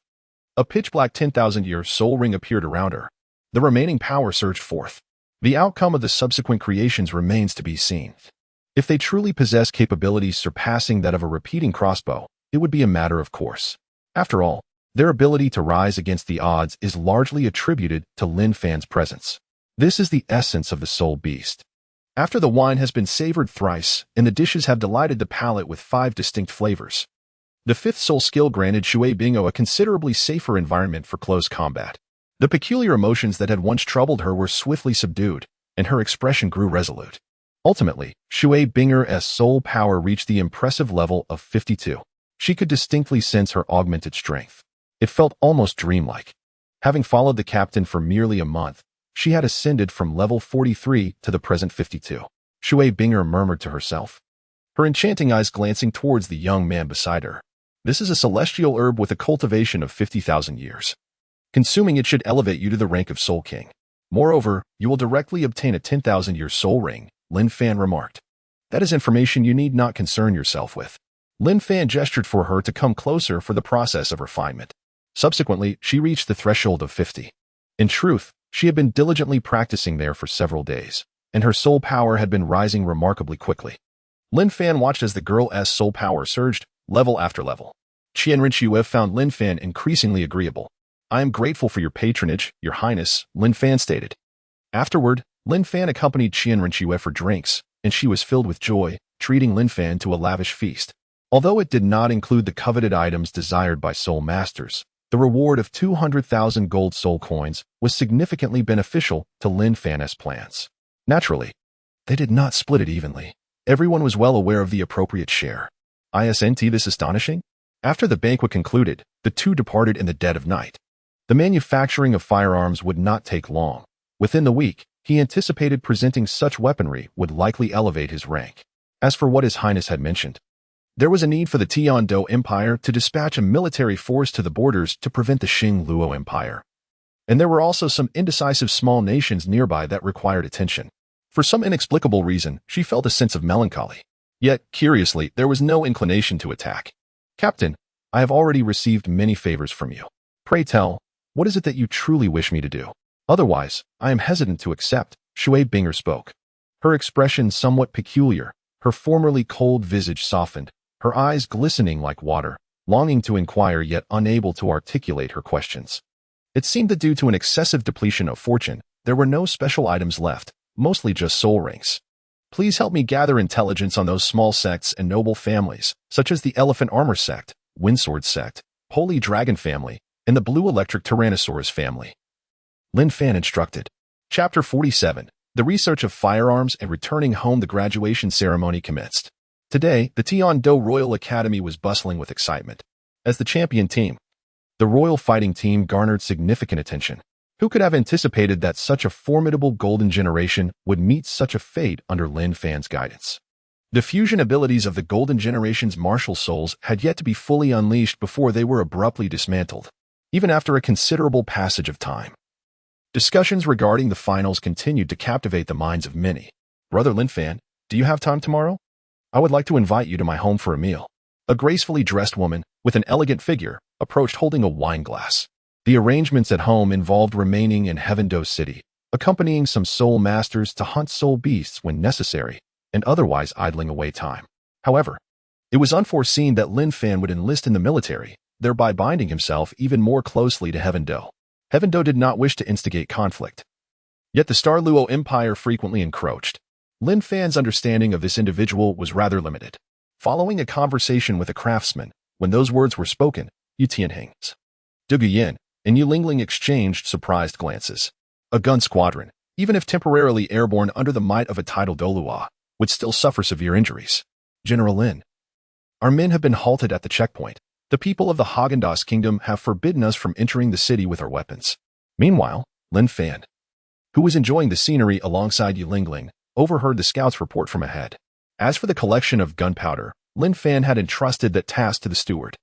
A pitch-black 10,000-year soul ring appeared around her. The remaining power surged forth. The outcome of the subsequent creations remains to be seen. If they truly possess capabilities surpassing that of a repeating crossbow, it would be a matter of course. After all, their ability to rise against the odds is largely attributed to Lin Fan's presence. This is the essence of the soul beast. After the wine has been savored thrice, and the dishes have delighted the palate with 5 distinct flavors, the 5th soul skill granted Xue Qinghe a considerably safer environment for close combat. The peculiar emotions that had once troubled her were swiftly subdued, and her expression grew resolute. Ultimately, Xue Qinghe's soul power reached the impressive level of 52. She could distinctly sense her augmented strength. It felt almost dreamlike. Having followed the captain for merely a month, she had ascended from level 43 to the present 52. Xue Qinghe murmured to herself, her enchanting eyes glancing towards the young man beside her. This is a celestial herb with a cultivation of 50,000 years. Consuming it should elevate you to the rank of Soul King. Moreover, you will directly obtain a 10,000-year soul ring, Lin Fan remarked. That is information you need not concern yourself with. Lin Fan gestured for her to come closer for the process of refinement. Subsequently, she reached the threshold of 50. In truth, she had been diligently practicing there for several days, and her soul power had been rising remarkably quickly. Lin Fan watched as the girl's soul power surged, level after level. Qian Renxue found Lin Fan increasingly agreeable. I am grateful for your patronage, Your Highness, Lin Fan stated. Afterward, Lin Fan accompanied Qian Renxue for drinks, and she was filled with joy, treating Lin Fan to a lavish feast. Although it did not include the coveted items desired by soul masters, the reward of 200,000 gold soul coins was significantly beneficial to Lin Fan's plans. Naturally, they did not split it evenly. Everyone was well aware of the appropriate share. Isn't this astonishing? After the banquet concluded, the two departed in the dead of night. The manufacturing of firearms would not take long. Within the week, he anticipated presenting such weaponry would likely elevate his rank. As for what His Highness had mentioned, there was a need for the Tiandou Empire to dispatch a military force to the borders to prevent the Luo Empire. And there were also some indecisive small nations nearby that required attention. For some inexplicable reason, she felt a sense of melancholy. Yet, curiously, there was no inclination to attack. Captain, I have already received many favors from you. Pray tell, what is it that you truly wish me to do? Otherwise, I am hesitant to accept, Xue Qinghe spoke. Her expression somewhat peculiar, Her formerly cold visage softened, her eyes glistening like water, longing to inquire yet unable to articulate her questions. It seemed that due to an excessive depletion of fortune, there were no special items left, mostly just soul rings. Please help me gather intelligence on those small sects and noble families, such as the Elephant Armor Sect, Windsword Sect, Holy Dragon Family, and the Blue Electric Tyrannosaurus Family. Lin Fan instructed. Chapter 47. The research of firearms and returning home. The graduation ceremony commenced. Today, the Tiandou Royal Academy was bustling with excitement. As the champion team, the Royal Fighting Team garnered significant attention. Who could have anticipated that such a formidable golden generation would meet such a fate under Lin Fan's guidance? The fusion abilities of the golden generation's martial souls had yet to be fully unleashed before they were abruptly dismantled, even after a considerable passage of time. Discussions regarding the finals continued to captivate the minds of many. Brother Lin Fan, do you have time tomorrow? I would like to invite you to my home for a meal. A gracefully dressed woman, with an elegant figure, approached holding a wine glass. The arrangements at home involved remaining in Heaven Dou City, accompanying some soul masters to hunt soul beasts when necessary, and otherwise idling away time. However, it was unforeseen that Lin Fan would enlist in the military, thereby binding himself even more closely to Heaven Dou. Heaven Dou did not wish to instigate conflict. Yet the Star Luo Empire frequently encroached. Lin Fan's understanding of this individual was rather limited. Following a conversation with a craftsman, when those words were spoken, Xue Qinghe, Dou Guyan, and Yu Lingling exchanged surprised glances. A gun squadron, even if temporarily airborne under the might of a tidal Douluo, would still suffer severe injuries. General Lin, our men have been halted at the checkpoint. The people of the Haagen-Dazs Kingdom have forbidden us from entering the city with our weapons. Meanwhile, Lin Fan, who was enjoying the scenery alongside Yu Lingling, overheard the scouts' report from ahead. As for the collection of gunpowder, Lin Fan had entrusted that task to the steward.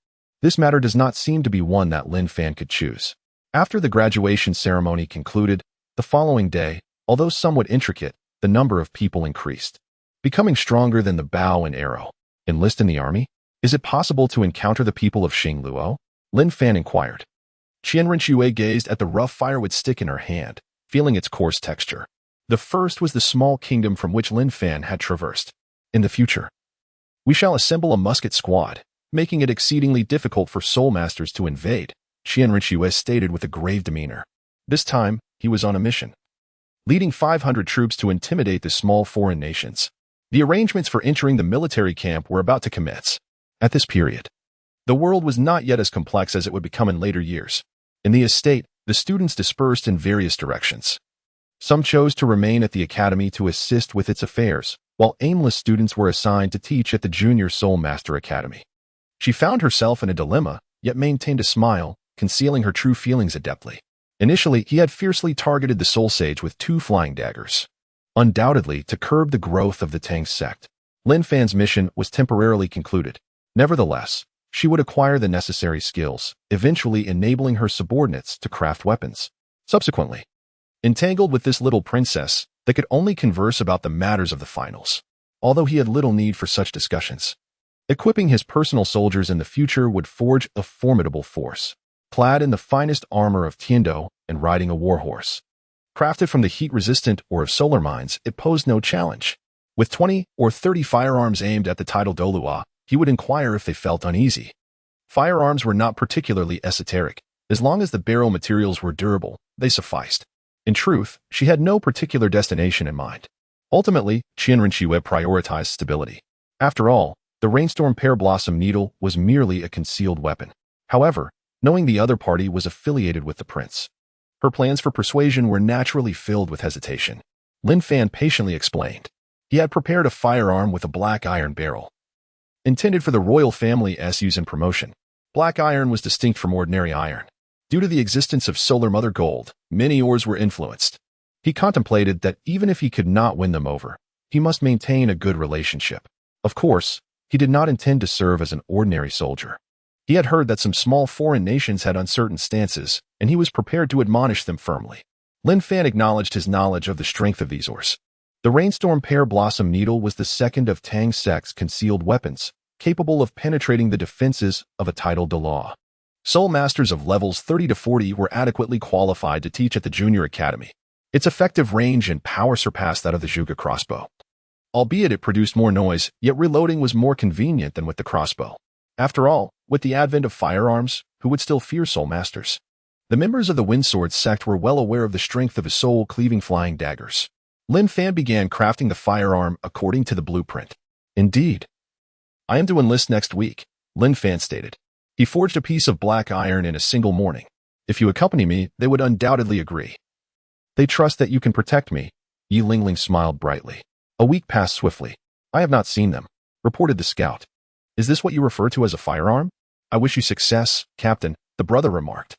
This matter does not seem to be one that Lin Fan could choose. After the graduation ceremony concluded, the following day, although somewhat intricate, the number of people increased. Becoming stronger than the bow and arrow. Enlist in the army? Is it possible to encounter the people of Xingluo? Lin Fan inquired. Qian Renxue gazed at the rough firewood stick in her hand, feeling its coarse texture. The first was the small kingdom from which Lin Fan had traversed. In the future, we shall assemble a musket squad, making it exceedingly difficult for soul masters to invade, Qian Renxue stated with a grave demeanor. This time, he was on a mission, leading 500 troops to intimidate the small foreign nations. The arrangements for entering the military camp were about to commence. At this period, the world was not yet as complex as it would become in later years. In the estate, the students dispersed in various directions. Some chose to remain at the academy to assist with its affairs, while aimless students were assigned to teach at the Junior Soul Master Academy. She found herself in a dilemma, yet maintained a smile, concealing her true feelings adeptly. Initially, he had fiercely targeted the Soul Sage with 2 flying daggers. Undoubtedly, to curb the growth of the Tang sect, Lin Fan's mission was temporarily concluded. Nevertheless, she would acquire the necessary skills, eventually enabling her subordinates to craft weapons. Subsequently, entangled with this little princess, they could only converse about the matters of the finals, although he had little need for such discussions. Equipping his personal soldiers in the future would forge a formidable force, clad in the finest armor of Tiandou and riding a warhorse. Crafted from the heat-resistant ore of solar mines, it posed no challenge. With 20 or 30 firearms aimed at the tidal Douluo, he would inquire if they felt uneasy. Firearms were not particularly esoteric. As long as the barrel materials were durable, they sufficed. In truth, she had no particular destination in mind. Ultimately, Qian Renxue prioritized stability. After all, the Rainstorm Pear Blossom Needle was merely a concealed weapon. However, knowing the other party was affiliated with the prince, her plans for persuasion were naturally filled with hesitation. Lin Fan patiently explained. He had prepared a firearm with a black iron barrel, intended for the royal family's use in promotion. Black iron was distinct from ordinary iron. Due to the existence of solar mother gold, many ores were influenced. He contemplated that even if he could not win them over, he must maintain a good relationship. Of course, he did not intend to serve as an ordinary soldier. He had heard that some small foreign nations had uncertain stances, and he was prepared to admonish them firmly. Lin Fan acknowledged his knowledge of the strength of these ores. The Rainstorm Pear Blossom Needle was the second of Tang sect's concealed weapons, capable of penetrating the defenses of a tidal Douluo. Soul Masters of levels 30 to 40 were adequately qualified to teach at the Junior Academy. Its effective range and power surpassed that of the Zhuge crossbow. albeit it produced more noise, yet reloading was more convenient than with the crossbow. After all, with the advent of firearms, who would still fear soul masters? The members of the Windsword sect were well aware of the strength of his soul-cleaving flying daggers. Lin Fan began crafting the firearm according to the blueprint. Indeed. I am to enlist next week, Lin Fan stated. He forged a piece of black iron in a single morning. If you accompany me, they would undoubtedly agree. They trust that you can protect me. Yi Lingling smiled brightly. A week passed swiftly. I have not seen them, reported the scout. Is this what you refer to as a firearm? I wish you success, Captain, the brother remarked.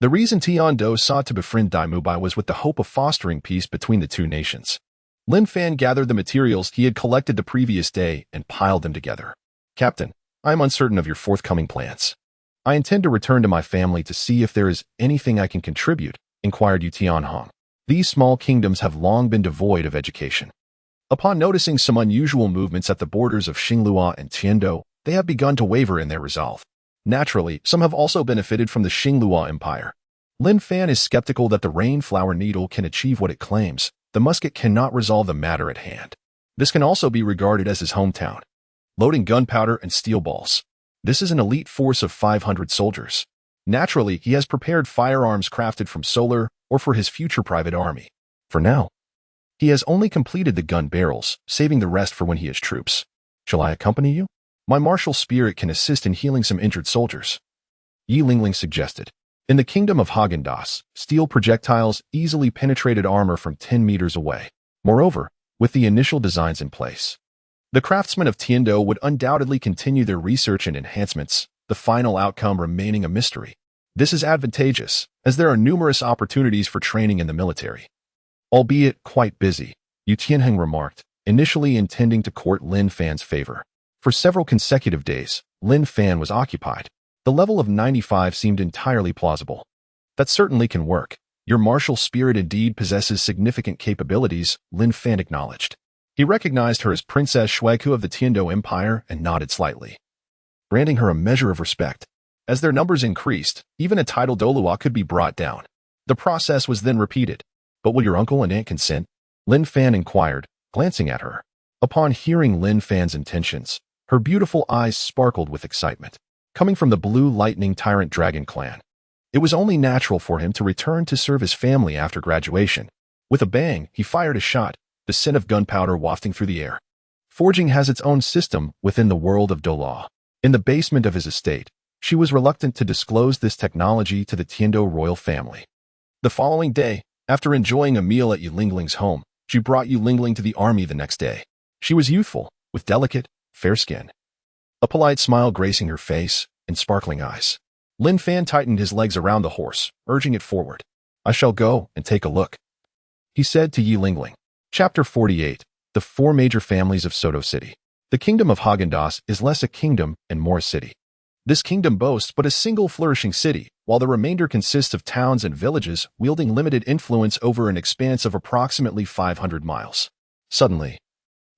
The reason Tian Dou sought to befriend By was with the hope of fostering peace between the two nations. Lin Fan gathered the materials he had collected the previous day and piled them together. Captain, I am uncertain of your forthcoming plans. I intend to return to my family to see if there is anything I can contribute, inquired Yu Tianhong. These small kingdoms have long been devoid of education. Upon noticing some unusual movements at the borders of Xinglua and Tiandou, they have begun to waver in their resolve. Naturally, some have also benefited from the Xinglua Empire. Lin Fan is skeptical that the rainflower needle can achieve what it claims. The musket cannot resolve the matter at hand. This can also be regarded as his hometown. Loading gunpowder and steel balls. This is an elite force of 500 soldiers. Naturally, he has prepared firearms crafted from solar or for his future private army. For now, he has only completed the gun barrels, saving the rest for when he has troops. Shall I accompany you? My martial spirit can assist in healing some injured soldiers. Yi Lingling suggested. In the kingdom of Häagen-Dazs, steel projectiles easily penetrated armor from 10 meters away. Moreover, with the initial designs in place, the craftsmen of Tiandou would undoubtedly continue their research and enhancements, the final outcome remaining a mystery. This is advantageous, as there are numerous opportunities for training in the military. Albeit quite busy, Yu Tianheng remarked, initially intending to court Lin Fan's favor. For several consecutive days, Lin Fan was occupied. The level of 95 seemed entirely plausible. That certainly can work. Your martial spirit indeed possesses significant capabilities, Lin Fan acknowledged. He recognized her as Princess Xue Qinghe of the Tiandou Empire and nodded slightly, granting her a measure of respect. As their numbers increased, even a title Douluo could be brought down. The process was then repeated. But will your uncle and aunt consent? Lin Fan inquired, glancing at her. Upon hearing Lin Fan's intentions, her beautiful eyes sparkled with excitement. Coming from the Blue Lightning Tyrant Dragon clan, it was only natural for him to return to serve his family after graduation. With a bang, he fired a shot, the scent of gunpowder wafting through the air. Forging has its own system within the world of Douluo. In the basement of his estate, she was reluctant to disclose this technology to the Tiandou royal family. The following day, after enjoying a meal at Yu Lingling's home, she brought Yu Lingling to the army the next day. She was youthful, with delicate, fair skin, a polite smile gracing her face, and sparkling eyes. Lin Fan tightened his legs around the horse, urging it forward. I shall go and take a look, he said to Yi Lingling. Chapter 48. The Four Major Families of Soto City. The kingdom of Häagen-Dazs is less a kingdom and more a city. This kingdom boasts but a single flourishing city, while the remainder consists of towns and villages wielding limited influence over an expanse of approximately 500 miles. Suddenly,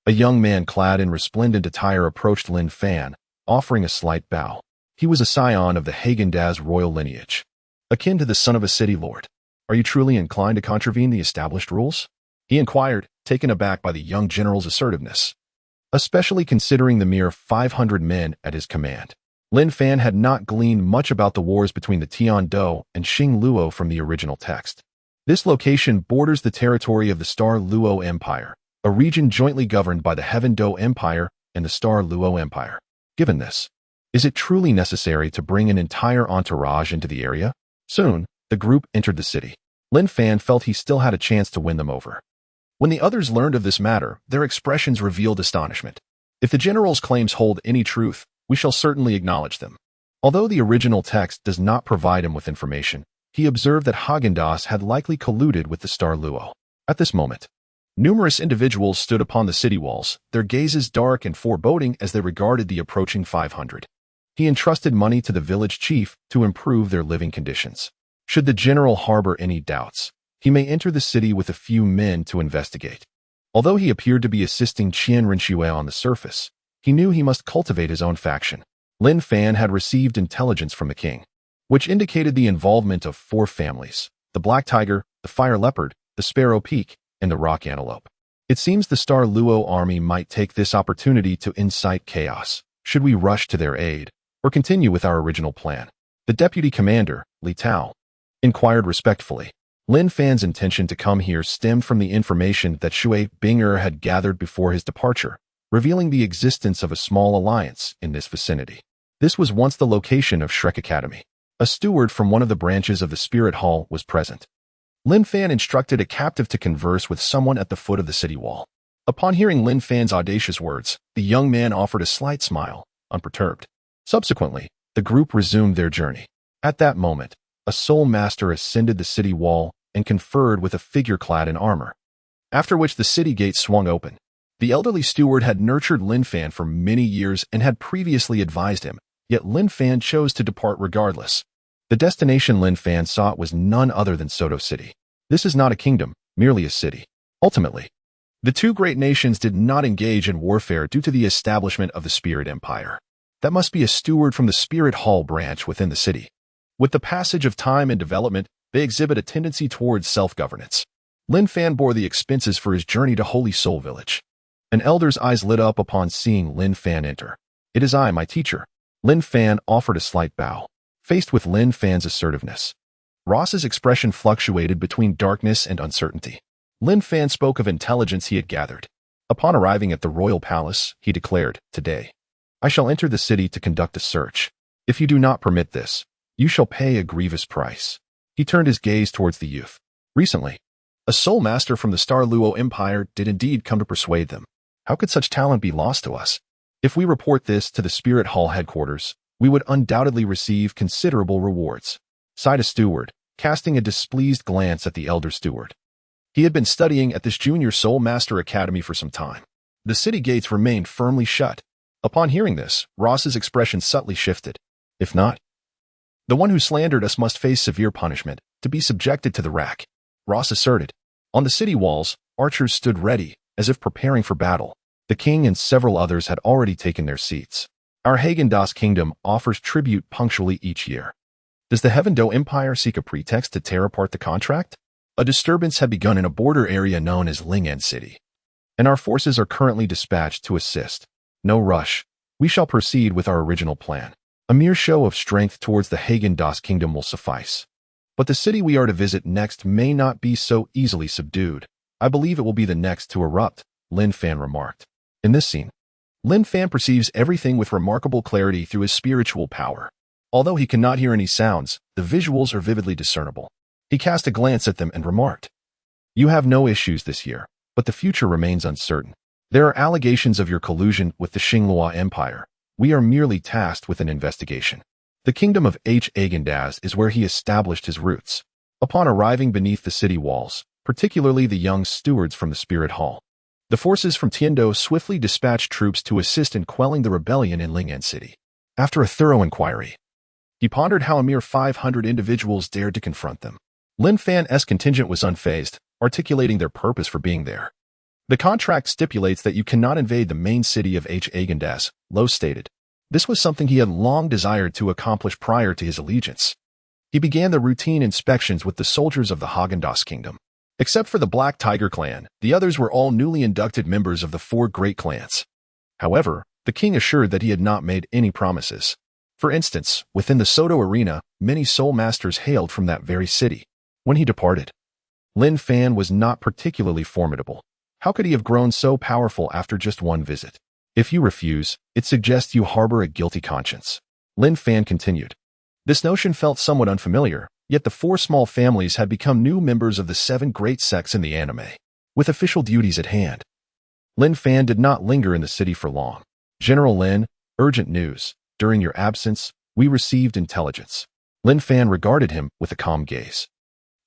a young man clad in resplendent attire approached Lin Fan, offering a slight bow. He was a scion of the Häagen-Dazs royal lineage, akin to the son of a city lord. Are you truly inclined to contravene the established rules? He inquired, taken aback by the young general's assertiveness, especially considering the mere 500 men at his command. Lin Fan had not gleaned much about the wars between the Tiandou and Xingluo from the original text. This location borders the territory of the Star Luo Empire, a region jointly governed by the Heaven Dou Empire and the Star Luo Empire. Given this, is it truly necessary to bring an entire entourage into the area? Soon, the group entered the city. Lin Fan felt he still had a chance to win them over. When the others learned of this matter, their expressions revealed astonishment. If the general's claims hold any truth, we shall certainly acknowledge them. Although the original text does not provide him with information, he observed that Häagen-Dazs had likely colluded with the Star Luo. At this moment, numerous individuals stood upon the city walls, their gazes dark and foreboding as they regarded the approaching 500. He entrusted money to the village chief to improve their living conditions. Should the general harbor any doubts, he may enter the city with a few men to investigate. Although he appeared to be assisting Qian Renxue on the surface, he knew he must cultivate his own faction. Lin Fan had received intelligence from the king, which indicated the involvement of 4 families: the Black Tiger, the Fire Leopard, the Sparrow Peak, and the Rock Antelope. It seems the Star Luo army might take this opportunity to incite chaos. Should we rush to their aid, or continue with our original plan? The deputy commander, Li Tao, inquired respectfully. Lin Fan's intention to come here stemmed from the information that Xue Qinghe had gathered before his departure, revealing the existence of a small alliance in this vicinity. This was once the location of Shrek Academy. A steward from one of the branches of the Spirit Hall was present. Lin Fan instructed a captive to converse with someone at the foot of the city wall. Upon hearing Lin Fan's audacious words, the young man offered a slight smile, unperturbed. Subsequently, the group resumed their journey. At that moment, a soul master ascended the city wall and conferred with a figure clad in armor, after which the city gate swung open. The elderly steward had nurtured Lin Fan for many years and had previously advised him, yet Lin Fan chose to depart regardless. The destination Lin Fan sought was none other than Soto City. This is not a kingdom, merely a city. Ultimately, the two great nations did not engage in warfare due to the establishment of the Spirit Empire. That must be a steward from the Spirit Hall branch within the city. With the passage of time and development, they exhibit a tendency towards self-governance. Lin Fan bore the expenses for his journey to Holy Soul Village. An elder's eyes lit up upon seeing Lin Fan enter. "It is I, my teacher." Lin Fan offered a slight bow. Faced with Lin Fan's assertiveness, Ross's expression fluctuated between darkness and uncertainty. Lin Fan spoke of intelligence he had gathered. Upon arriving at the royal palace, he declared, "Today, I shall enter the city to conduct a search. If you do not permit this, you shall pay a grievous price." He turned his gaze towards the youth. Recently, a soul master from the Star Luo Empire did indeed come to persuade them. How could such talent be lost to us? If we report this to the Spirit Hall headquarters, we would undoubtedly receive considerable rewards, sighed a steward, casting a displeased glance at the elder steward. He had been studying at this junior soul master academy for some time. The city gates remained firmly shut. Upon hearing this, Ross's expression subtly shifted. "If not, the one who slandered us must face severe punishment, to be subjected to the rack," Ross asserted. On the city walls, archers stood ready, as if preparing for battle. The king and several others had already taken their seats. Our Hagen Dou's kingdom offers tribute punctually each year. Does the Heaven Dou Empire seek a pretext to tear apart the contract? A disturbance had begun in a border area known as Ling'an City, and our forces are currently dispatched to assist. No rush. We shall proceed with our original plan. A mere show of strength towards the Hagen Dou's kingdom will suffice. But the city we are to visit next may not be so easily subdued. I believe it will be the next to erupt, Lin Fan remarked. In this scene, Lin Fan perceives everything with remarkable clarity through his spiritual power. Although he cannot hear any sounds, the visuals are vividly discernible. He cast a glance at them and remarked, "You have no issues this year, but the future remains uncertain. There are allegations of your collusion with the Xinghua Empire. We are merely tasked with an investigation." The kingdom of Xue Qinghe is where he established his roots. Upon arriving beneath the city walls, particularly the young stewards from the Spirit Hall, the forces from Tiandou swiftly dispatched troops to assist in quelling the rebellion in Ling'an City. After a thorough inquiry, he pondered how a mere 500 individuals dared to confront them. Lin Fan's contingent was unfazed, articulating their purpose for being there. "The contract stipulates that you cannot invade the main city of Xue Qinghe," Lo stated. This was something he had long desired to accomplish prior to his allegiance. He began the routine inspections with the soldiers of the Hagen Dou's kingdom. Except for the Black Tiger clan, the others were all newly inducted members of the four great clans. However, the king assured that he had not made any promises. For instance, within the Soto arena, many soul masters hailed from that very city. When he departed, Lin Fan was not particularly formidable. How could he have grown so powerful after just one visit? If you refuse, it suggests you harbor a guilty conscience. Lin Fan continued. This notion felt somewhat unfamiliar, yet the four small families had become new members of the 7 great sects in the anime, with official duties at hand. Lin Fan did not linger in the city for long. "General Lin, urgent news. During your absence, we received intelligence." Lin Fan regarded him with a calm gaze.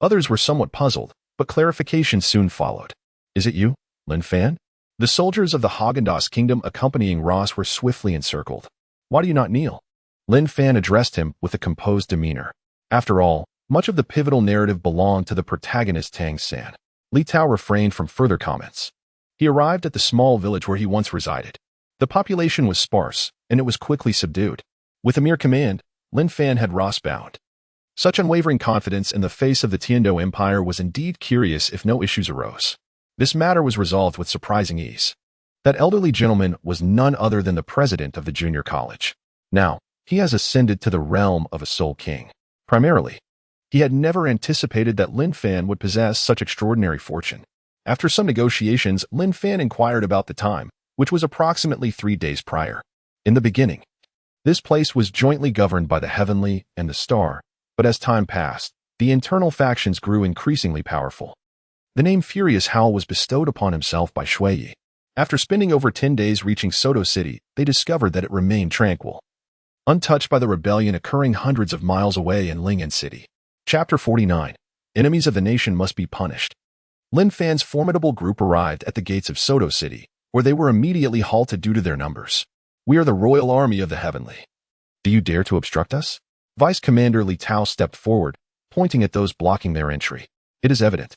Others were somewhat puzzled, but clarification soon followed. "Is it you, Lin Fan?" The soldiers of the Hagen Dou's kingdom accompanying Ross were swiftly encircled. "Why do you not kneel?" Lin Fan addressed him with a composed demeanor. After all, much of the pivotal narrative belonged to the protagonist Tang San. Li Tao refrained from further comments. He arrived at the small village where he once resided. The population was sparse, and it was quickly subdued. With a mere command, Lin Fan had Ross bound. Such unwavering confidence in the face of the Tiandou Empire was indeed curious if no issues arose. This matter was resolved with surprising ease. That elderly gentleman was none other than the president of the junior college. Now, he has ascended to the realm of a Soul King. Primarily, he had never anticipated that Lin Fan would possess such extraordinary fortune. After some negotiations, Lin Fan inquired about the time, which was approximately 3 days prior. In the beginning, this place was jointly governed by the Heavenly and the Star, but as time passed, the internal factions grew increasingly powerful. The name Furious Howl was bestowed upon himself by Xue Qinghe. After spending over 10 days reaching Soto City, they discovered that it remained tranquil, untouched by the rebellion occurring hundreds of miles away in Ling'an City. Chapter 49. Enemies of the Nation Must Be Punished. Lin Fan's formidable group arrived at the gates of Soto City, where they were immediately halted due to their numbers. "We are the Royal Army of the Heavenly. Do you dare to obstruct us?" Vice Commander Li Tao stepped forward, pointing at those blocking their entry. "It is evident.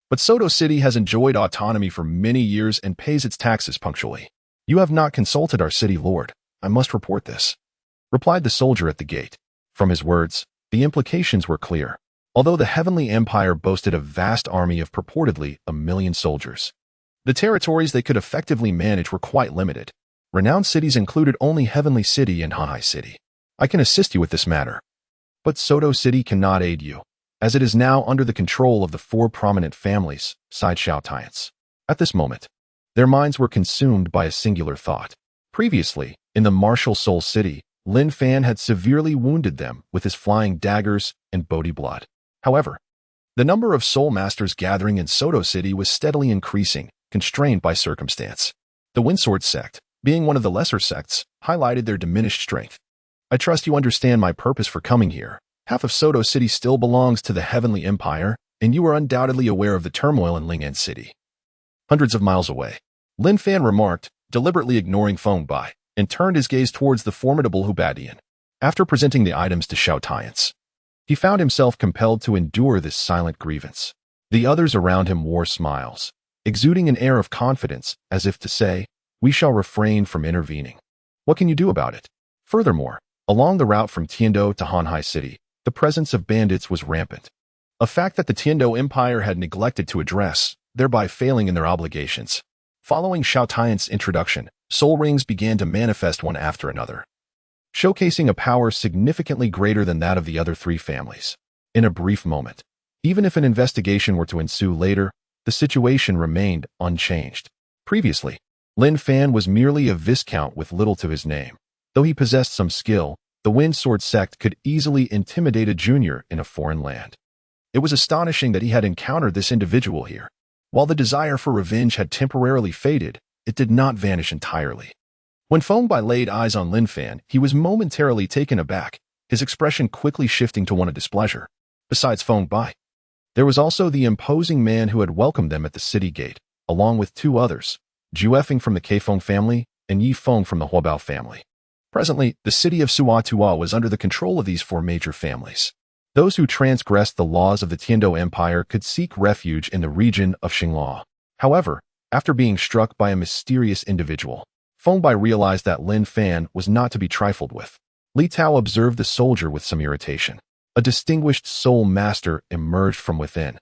But Soto City has enjoyed autonomy for many years and pays its taxes punctually. You have not consulted our city lord. I must report this," replied the soldier at the gate. From his words, the implications were clear. Although the Heavenly Empire boasted a vast army of purportedly 1,000,000 soldiers, the territories they could effectively manage were quite limited. Renowned cities included only Heavenly City and Hanhai City. "I can assist you with this matter, but Soto City cannot aid you, as it is now under the control of the 4 prominent families," sighed Xiao Tians. At this moment, their minds were consumed by a singular thought. Previously, in the martial Soul City, Lin Fan had severely wounded them with his flying daggers and Bodhi blood. However, the number of soul masters gathering in Soto City was steadily increasing, constrained by circumstance. The Windsword sect, being one of the lesser sects, highlighted their diminished strength. "I trust you understand my purpose for coming here. Half of Soto City still belongs to the Heavenly Empire, and you are undoubtedly aware of the turmoil in Ling'an City, hundreds of miles away," Lin Fan remarked, deliberately ignoring By, and turned his gaze towards the formidable Hubadian. After presenting the items to Xiao Tians, he found himself compelled to endure this silent grievance. The others around him wore smiles, exuding an air of confidence, as if to say, "We shall refrain from intervening. What can you do about it?" Furthermore, along the route from Tiandou to Hanhai City, the presence of bandits was rampant, a fact that the Tiandou Empire had neglected to address, thereby failing in their obligations. Following Xiao Tian's introduction, soul rings began to manifest one after another, showcasing a power significantly greater than that of the other 3 families. In a brief moment, even if an investigation were to ensue later, the situation remained unchanged. Previously, Lin Fan was merely a viscount with little to his name. Though he possessed some skill, the Wind Sword sect could easily intimidate a junior in a foreign land. It was astonishing that he had encountered this individual here. While the desire for revenge had temporarily faded, it did not vanish entirely. When By laid eyes on Lin Fan, he was momentarily taken aback, his expression quickly shifting to one of displeasure. Besides By, there was also the imposing man who had welcomed them at the city gate, along with 2 others, Juefeng from the Keifeng family and Yi Feng from the Huobao family. Presently, the city of Suatua was under the control of these 4 major families. Those who transgressed the laws of the Tiandou Empire could seek refuge in the region of Xinglao. However, after being struck by a mysterious individual, By realized that Lin Fan was not to be trifled with. Li Tao observed the soldier with some irritation. A distinguished soul master emerged from within,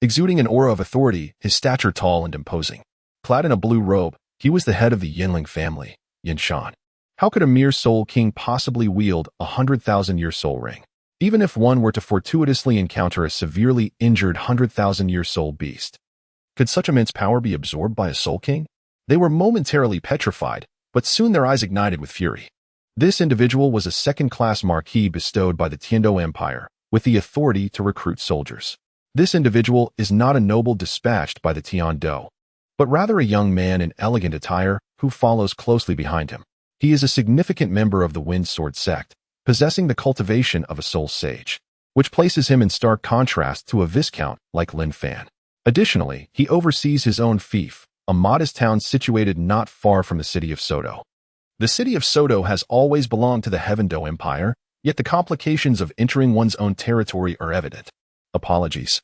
exuding an aura of authority, his stature tall and imposing. Clad in a blue robe, he was the head of the Yinling family, Yin Shan. How could a mere soul king possibly wield a 100,000-year soul ring? Even if one were to fortuitously encounter a severely injured 100,000-year soul beast, could such immense power be absorbed by a soul king? They were momentarily petrified, but soon their eyes ignited with fury. This individual was a second-class marquis bestowed by the Tiandou Empire, with the authority to recruit soldiers. This individual is not a noble dispatched by the Tiandou, but rather a young man in elegant attire who follows closely behind him. He is a significant member of the Wind Sword sect, possessing the cultivation of a soul sage, which places him in stark contrast to a viscount like Lin Fan. Additionally, he oversees his own fief, a modest town situated not far from the city of Soto. The city of Soto has always belonged to the Heaven Dou Empire, yet the complications of entering one's own territory are evident. Apologies.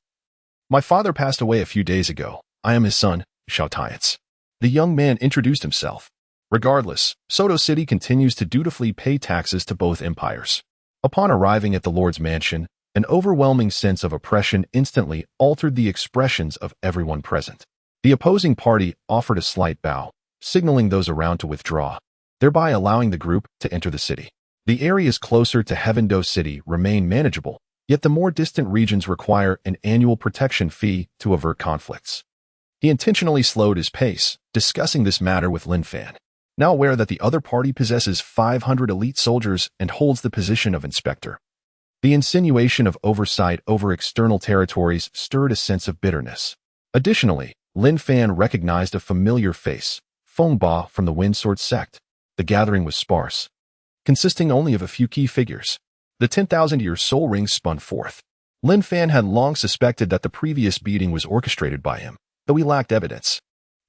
My father passed away a few days ago. I am his son, Xiao Tians. The young man introduced himself. Regardless, Soto City continues to dutifully pay taxes to both empires. Upon arriving at the Lord's mansion, an overwhelming sense of oppression instantly altered the expressions of everyone present. The opposing party offered a slight bow, signaling those around to withdraw, thereby allowing the group to enter the city. The areas closer to Heaven Dou City remain manageable, yet the more distant regions require an annual protection fee to avert conflicts. He intentionally slowed his pace, discussing this matter with Lin Fan, now aware that the other party possesses 500 elite soldiers and holds the position of inspector. The insinuation of oversight over external territories stirred a sense of bitterness. Additionally, Lin Fan recognized a familiar face, Ba from the Windsword sect. The gathering was sparse, consisting only of a few key figures. The 10,000-year soul ring spun forth. Lin Fan had long suspected that the previous beating was orchestrated by him, though he lacked evidence.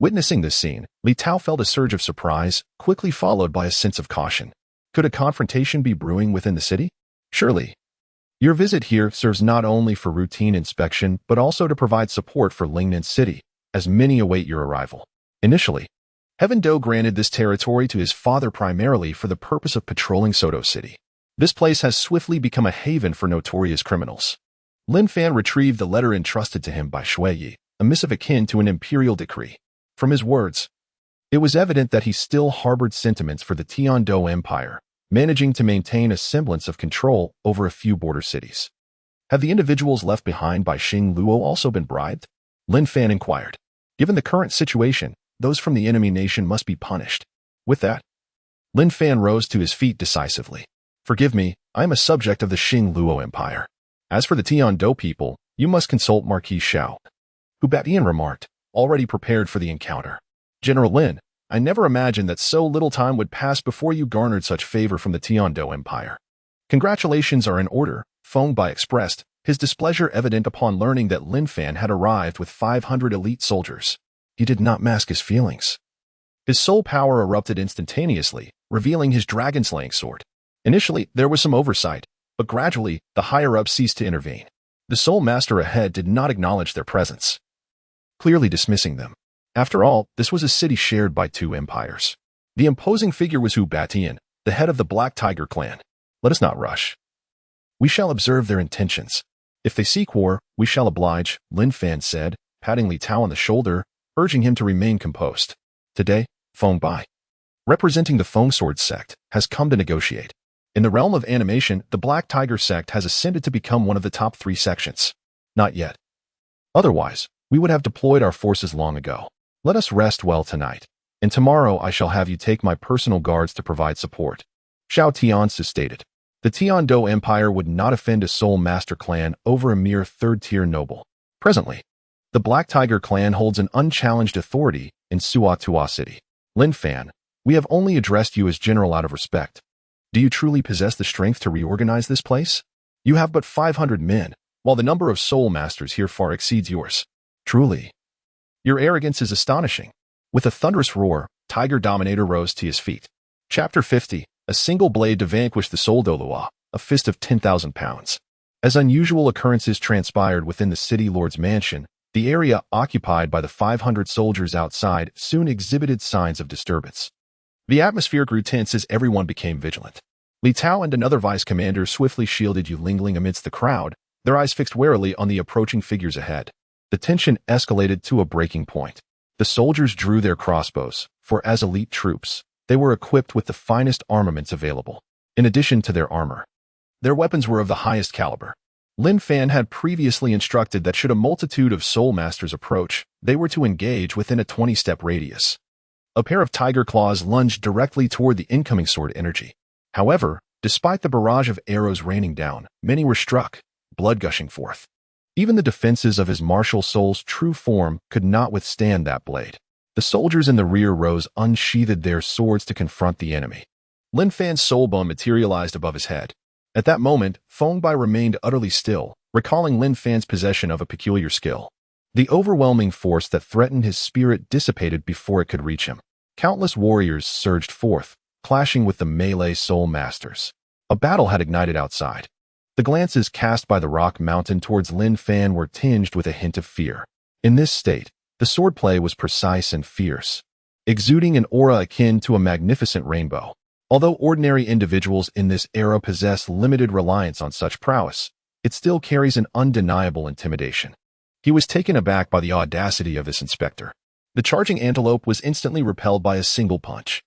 Witnessing this scene, Li Tao felt a surge of surprise, quickly followed by a sense of caution. Could a confrontation be brewing within the city? Surely. Your visit here serves not only for routine inspection, but also to provide support for Lingnan City, as many await your arrival. Initially, Heaven Dou granted this territory to his father primarily for the purpose of patrolling Soto City. This place has swiftly become a haven for notorious criminals. Lin Fan retrieved the letter entrusted to him by Xue Qinghe, a missive akin to an imperial decree. From his words, it was evident that he still harbored sentiments for the Tiandou Empire, managing to maintain a semblance of control over a few border cities. Have the individuals left behind by Xing Luo also been bribed? Lin Fan inquired. Given the current situation, those from the enemy nation must be punished. With that, Lin Fan rose to his feet decisively. Forgive me, I am a subject of the Xing Luo Empire. As for the Tiandou people, you must consult Marquis Xiao, who Batian remarked, already prepared for the encounter. General Lin, I never imagined that so little time would pass before you garnered such favor from the Tiandou Empire. Congratulations are in order, Ba expressed, his displeasure evident upon learning that Lin Fan had arrived with 500 elite soldiers. He did not mask his feelings. His soul power erupted instantaneously, revealing his dragon-slaying sword. Initially, there was some oversight, but gradually, the higher-ups ceased to intervene. The soul master ahead did not acknowledge their presence, clearly dismissing them. After all, this was a city shared by two empires. The imposing figure was Hu Batian, the head of the Black Tiger clan. Let us not rush. We shall observe their intentions. If they seek war, we shall oblige, Lin Fan said, patting Li Tao on the shoulder, urging him to remain composed. Today, Ba, representing the Feng Sword sect, has come to negotiate. In the realm of animation, the Black Tiger sect has ascended to become one of the top 3 sections. Not yet. Otherwise, we would have deployed our forces long ago. Let us rest well tonight, and tomorrow I shall have you take my personal guards to provide support. Xiao Tianzi stated. The Tiandou Empire would not offend a Soul Master clan over a mere third-tier noble. Presently, the Black Tiger clan holds an unchallenged authority in Suatua City. Lin Fan, we have only addressed you as general out of respect. Do you truly possess the strength to reorganize this place? You have but 500 men, while the number of Soul Masters here far exceeds yours. Truly, your arrogance is astonishing. With a thunderous roar, Tiger Dominator rose to his feet. Chapter 50, a single blade to vanquish the Soul Douluo, a fist of 10,000 pounds. As unusual occurrences transpired within the city lord's mansion, the area occupied by the 500 soldiers outside soon exhibited signs of disturbance. The atmosphere grew tense as everyone became vigilant. Li Tao and another vice commander swiftly shielded Yu Lingling amidst the crowd, their eyes fixed warily on the approaching figures ahead. The tension escalated to a breaking point. The soldiers drew their crossbows, for as elite troops, they were equipped with the finest armaments available. In addition to their armor, their weapons were of the highest caliber. Lin Fan had previously instructed that should a multitude of Soul Masters approach, they were to engage within a 20-step radius. A pair of tiger claws lunged directly toward the incoming sword energy. However, despite the barrage of arrows raining down, many were struck, blood gushing forth. Even the defenses of his martial soul's true form could not withstand that blade. The soldiers in the rear rows unsheathed their swords to confront the enemy. Lin Fan's soul bone materialized above his head. At that moment, Ba remained utterly still, recalling Lin Fan's possession of a peculiar skill. The overwhelming force that threatened his spirit dissipated before it could reach him. Countless warriors surged forth, clashing with the melee Soul Masters. A battle had ignited outside. The glances cast by the rock mountain towards Lin Fan were tinged with a hint of fear. In this state, the swordplay was precise and fierce, exuding an aura akin to a magnificent rainbow. Although ordinary individuals in this era possess limited reliance on such prowess, it still carries an undeniable intimidation. He was taken aback by the audacity of this inspector. The charging antelope was instantly repelled by a single punch.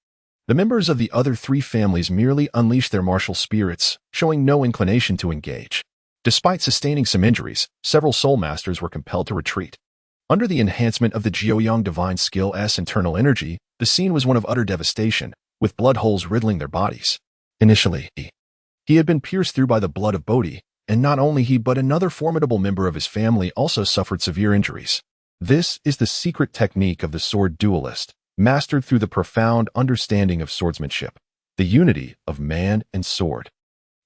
The members of the other three families merely unleashed their martial spirits, showing no inclination to engage. Despite sustaining some injuries, several soul masters were compelled to retreat. Under the enhancement of the Jiuyang Divine Skill-S internal energy, the scene was one of utter devastation, with blood holes riddling their bodies. Initially, he had been pierced through by the blood of Bodhi, and not only he but another formidable member of his family also suffered severe injuries. This is the secret technique of the sword duelist, mastered through the profound understanding of swordsmanship, the unity of man and sword.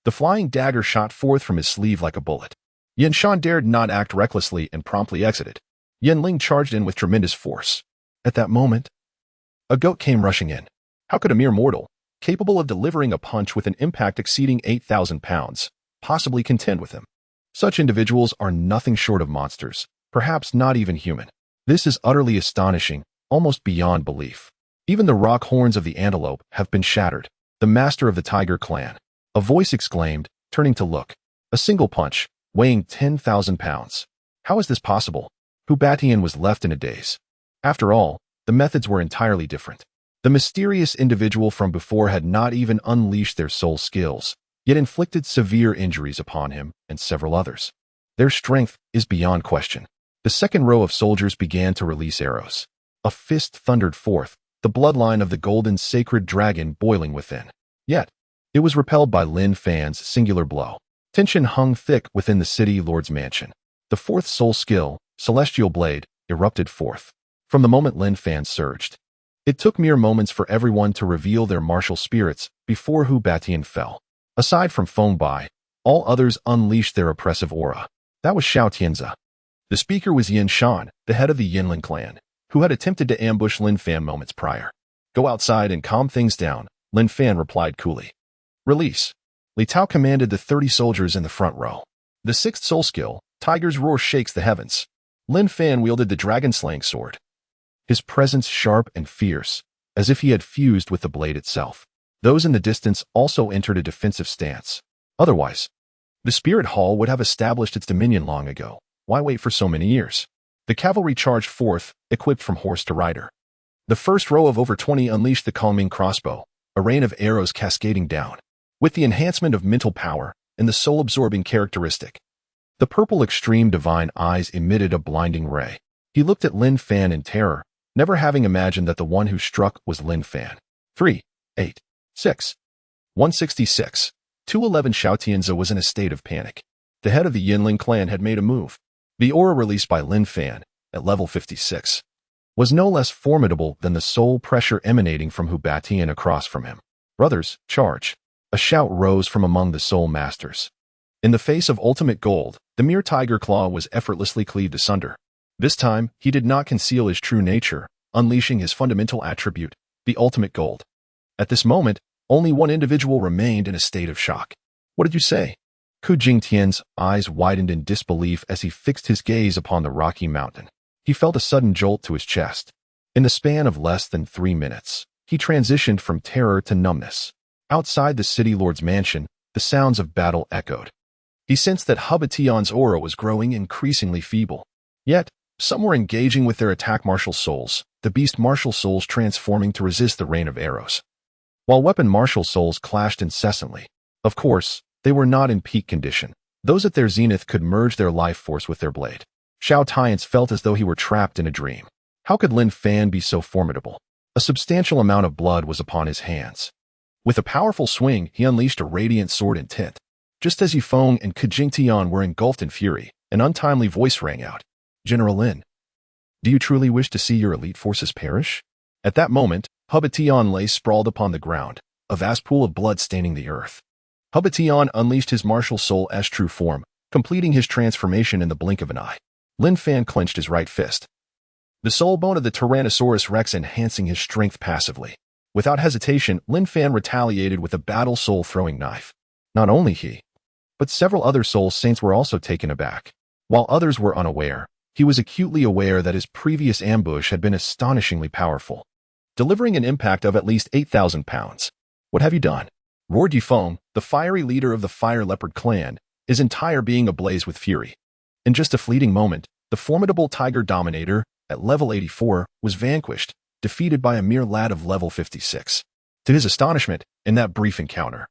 The flying dagger shot forth from his sleeve like a bullet. Yan Shan dared not act recklessly and promptly exited. Yan Ling charged in with tremendous force. At that moment, a goat came rushing in. How could a mere mortal, capable of delivering a punch with an impact exceeding 8,000 pounds, possibly contend with him? Such individuals are nothing short of monsters, perhaps not even human. This is utterly astonishing, almost beyond belief. Even the rock horns of the antelope have been shattered. The master of the tiger clan. A voice exclaimed, turning to look. A single punch, weighing 10,000 pounds. How is this possible? Hu Batian was left in a daze. After all, the methods were entirely different. The mysterious individual from before had not even unleashed their soul skills, yet inflicted severe injuries upon him and several others. Their strength is beyond question. The second row of soldiers began to release arrows. A fist thundered forth, the bloodline of the golden sacred dragon boiling within. Yet, it was repelled by Lin Fan's singular blow. Tension hung thick within the city lord's mansion. The fourth soul skill, Celestial Blade, erupted forth. From the moment Lin Fan surged, it took mere moments for everyone to reveal their martial spirits before Hu Batian fell. Aside from By, all others unleashed their oppressive aura. That was Xiao Tianzi. The speaker was Yan Shan, the head of the Yinlin clan, who had attempted to ambush Lin Fan moments prior. Go outside and calm things down, Lin Fan replied coolly. Release. Li Tao commanded the 30 soldiers in the front row. The sixth soul skill, Tiger's Roar, shakes the heavens. Lin Fan wielded the dragon-slaying sword. His presence sharp and fierce, as if he had fused with the blade itself. Those in the distance also entered a defensive stance. Otherwise, the spirit hall would have established its dominion long ago. Why wait for so many years? The cavalry charged forth, equipped from horse to rider. The first row of over 20 unleashed the calming crossbow, a rain of arrows cascading down. With the enhancement of mental power and the soul-absorbing characteristic, the purple extreme divine eyes emitted a blinding ray. He looked at Lin Fan in terror, never having imagined that the one who struck was Lin Fan. 3, 8, 6, 166, 211. Xiao Tianzi was in a state of panic. The head of the Yinling clan had made a move. The aura released by Lin Fan, at level 56, was no less formidable than the soul pressure emanating from Hu Batian across from him. Brothers, charge. A shout rose from among the soul masters. In the face of ultimate gold, the mere tiger claw was effortlessly cleaved asunder. This time, he did not conceal his true nature, unleashing his fundamental attribute, the ultimate gold. At this moment, only one individual remained in a state of shock. What did you say? Ku Jingtian's eyes widened in disbelief as he fixed his gaze upon the rocky mountain. He felt a sudden jolt to his chest. In the span of less than 3 minutes, he transitioned from terror to numbness. Outside the city lord's mansion, the sounds of battle echoed. He sensed that Hu Batian's aura was growing increasingly feeble. Yet, some were engaging with their attack martial souls, the beast martial souls transforming to resist the rain of arrows. While weapon martial souls clashed incessantly. Of course, they were not in peak condition. Those at their zenith could merge their life force with their blade. Xiao Tianzi felt as though he were trapped in a dream. How could Lin Fan be so formidable? A substantial amount of blood was upon his hands. With a powerful swing, he unleashed a radiant sword intent. Just as Yifeng and Ku Jingtian were engulfed in fury, an untimely voice rang out. General Lin, do you truly wish to see your elite forces perish? At that moment, Hu Batian lay sprawled upon the ground, a vast pool of blood staining the earth. Hu Batian unleashed his martial soul-'s true form, completing his transformation in the blink of an eye. Lin Fan clenched his right fist. The soul bone of the Tyrannosaurus Rex enhancing his strength passively. Without hesitation, Lin Fan retaliated with a battle soul-throwing knife. Not only he, but several other soul saints were also taken aback. While others were unaware, he was acutely aware that his previous ambush had been astonishingly powerful, delivering an impact of at least 8,000 pounds. What have you done? Roared Yifeng, the fiery leader of the Fire Leopard clan, his entire being ablaze with fury. In just a fleeting moment, The formidable Tiger Dominator, at level 84, was vanquished, defeated by a mere lad of level 56. To his astonishment, in that brief encounter,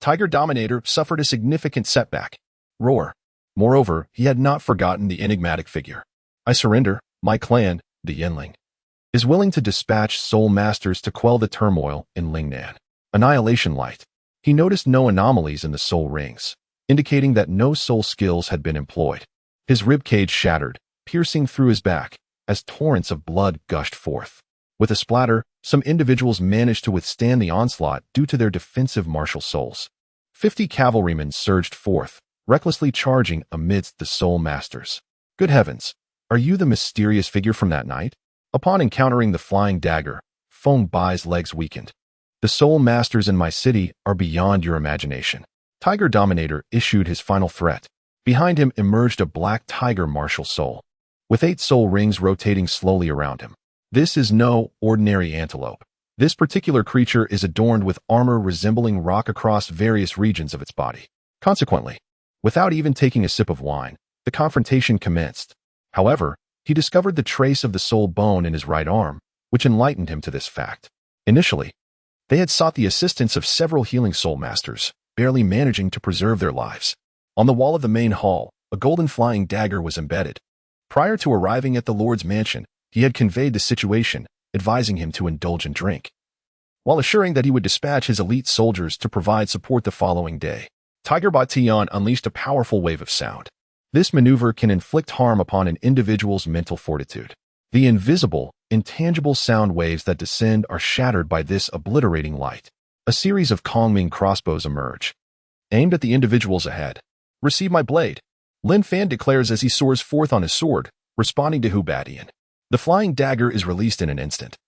Tiger Dominator suffered a significant setback. Roar. Moreover, he had not forgotten the enigmatic figure. I surrender, my clan, the Yinling, is willing to dispatch soul masters to quell the turmoil in Lingnan. Annihilation Light. He noticed no anomalies in the soul rings, indicating that no soul skills had been employed. His ribcage shattered, piercing through his back, as torrents of blood gushed forth. With a splatter, some individuals managed to withstand the onslaught due to their defensive martial souls. 50 cavalrymen surged forth, recklessly charging amidst the soul masters. Good heavens! Are you the mysterious figure from that night? Upon encountering the flying dagger, Bai's legs weakened. The soul masters in my city are beyond your imagination. Tiger Dominator issued his final threat. Behind him emerged a black tiger martial soul, with 8 soul rings rotating slowly around him. This is no ordinary antelope. This particular creature is adorned with armor resembling rock across various regions of its body. Consequently, without even taking a sip of wine, the confrontation commenced. However, he discovered the trace of the soul bone in his right arm, which enlightened him to this fact. Initially, they had sought the assistance of several healing soul masters, barely managing to preserve their lives. On the wall of the main hall, a golden flying dagger was embedded. Prior to arriving at the Lord's mansion, he had conveyed the situation, advising him to indulge in drink, while assuring that he would dispatch his elite soldiers to provide support the following day. Tiger Tian unleashed a powerful wave of sound. This maneuver can inflict harm upon an individual's mental fortitude. The invisible, intangible sound waves that descend are shattered by this obliterating light. A series of Kongming crossbows emerge, aimed at the individuals ahead. Receive my blade, Lin Fan declares as he soars forth on his sword, responding to Hubatian. The flying dagger is released in an instant,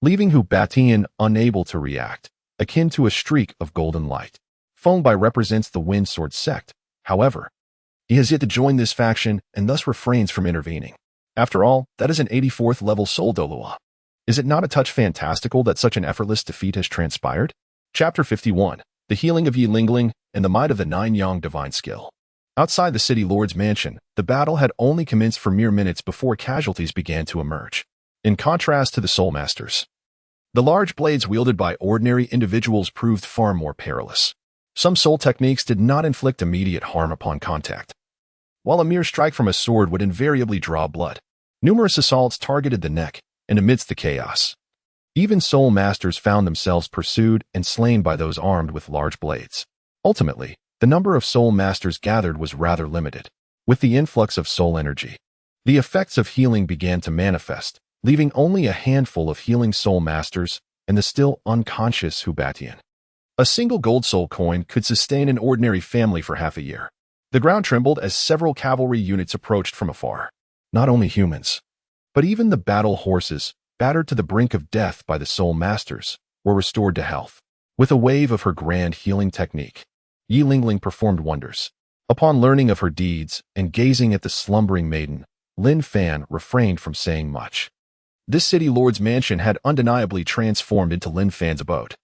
leaving Hubatian unable to react, akin to a streak of golden light. By represents the Wind Sword sect. However, he has yet to join this faction and thus refrains from intervening. After all, that is an 84th level soul Douluo. Is it not a touch fantastical that such an effortless defeat has transpired? Chapter 51. The Healing of Yi Lingling and the Might of the Nine Yang Divine Skill. Outside the city lord's mansion, the battle had only commenced for mere minutes before casualties began to emerge. In contrast to the soul masters, the large blades wielded by ordinary individuals proved far more perilous. Some soul techniques did not inflict immediate harm upon contact, while a mere strike from a sword would invariably draw blood. Numerous assaults targeted the neck, and amidst the chaos, even soul masters found themselves pursued and slain by those armed with large blades. Ultimately, the number of soul masters gathered was rather limited. With the influx of soul energy, the effects of healing began to manifest, leaving only a handful of healing soul masters and the still unconscious Hubatian. A single gold soul coin could sustain an ordinary family for half a year. The ground trembled as several cavalry units approached from afar. Not only humans, but even the battle horses, battered to the brink of death by the soul masters, were restored to health. With a wave of her grand healing technique, Yi Lingling performed wonders. Upon learning of her deeds and gazing at the slumbering maiden, Lin Fan refrained from saying much. This city lord's mansion had undeniably transformed into Lin Fan's abode.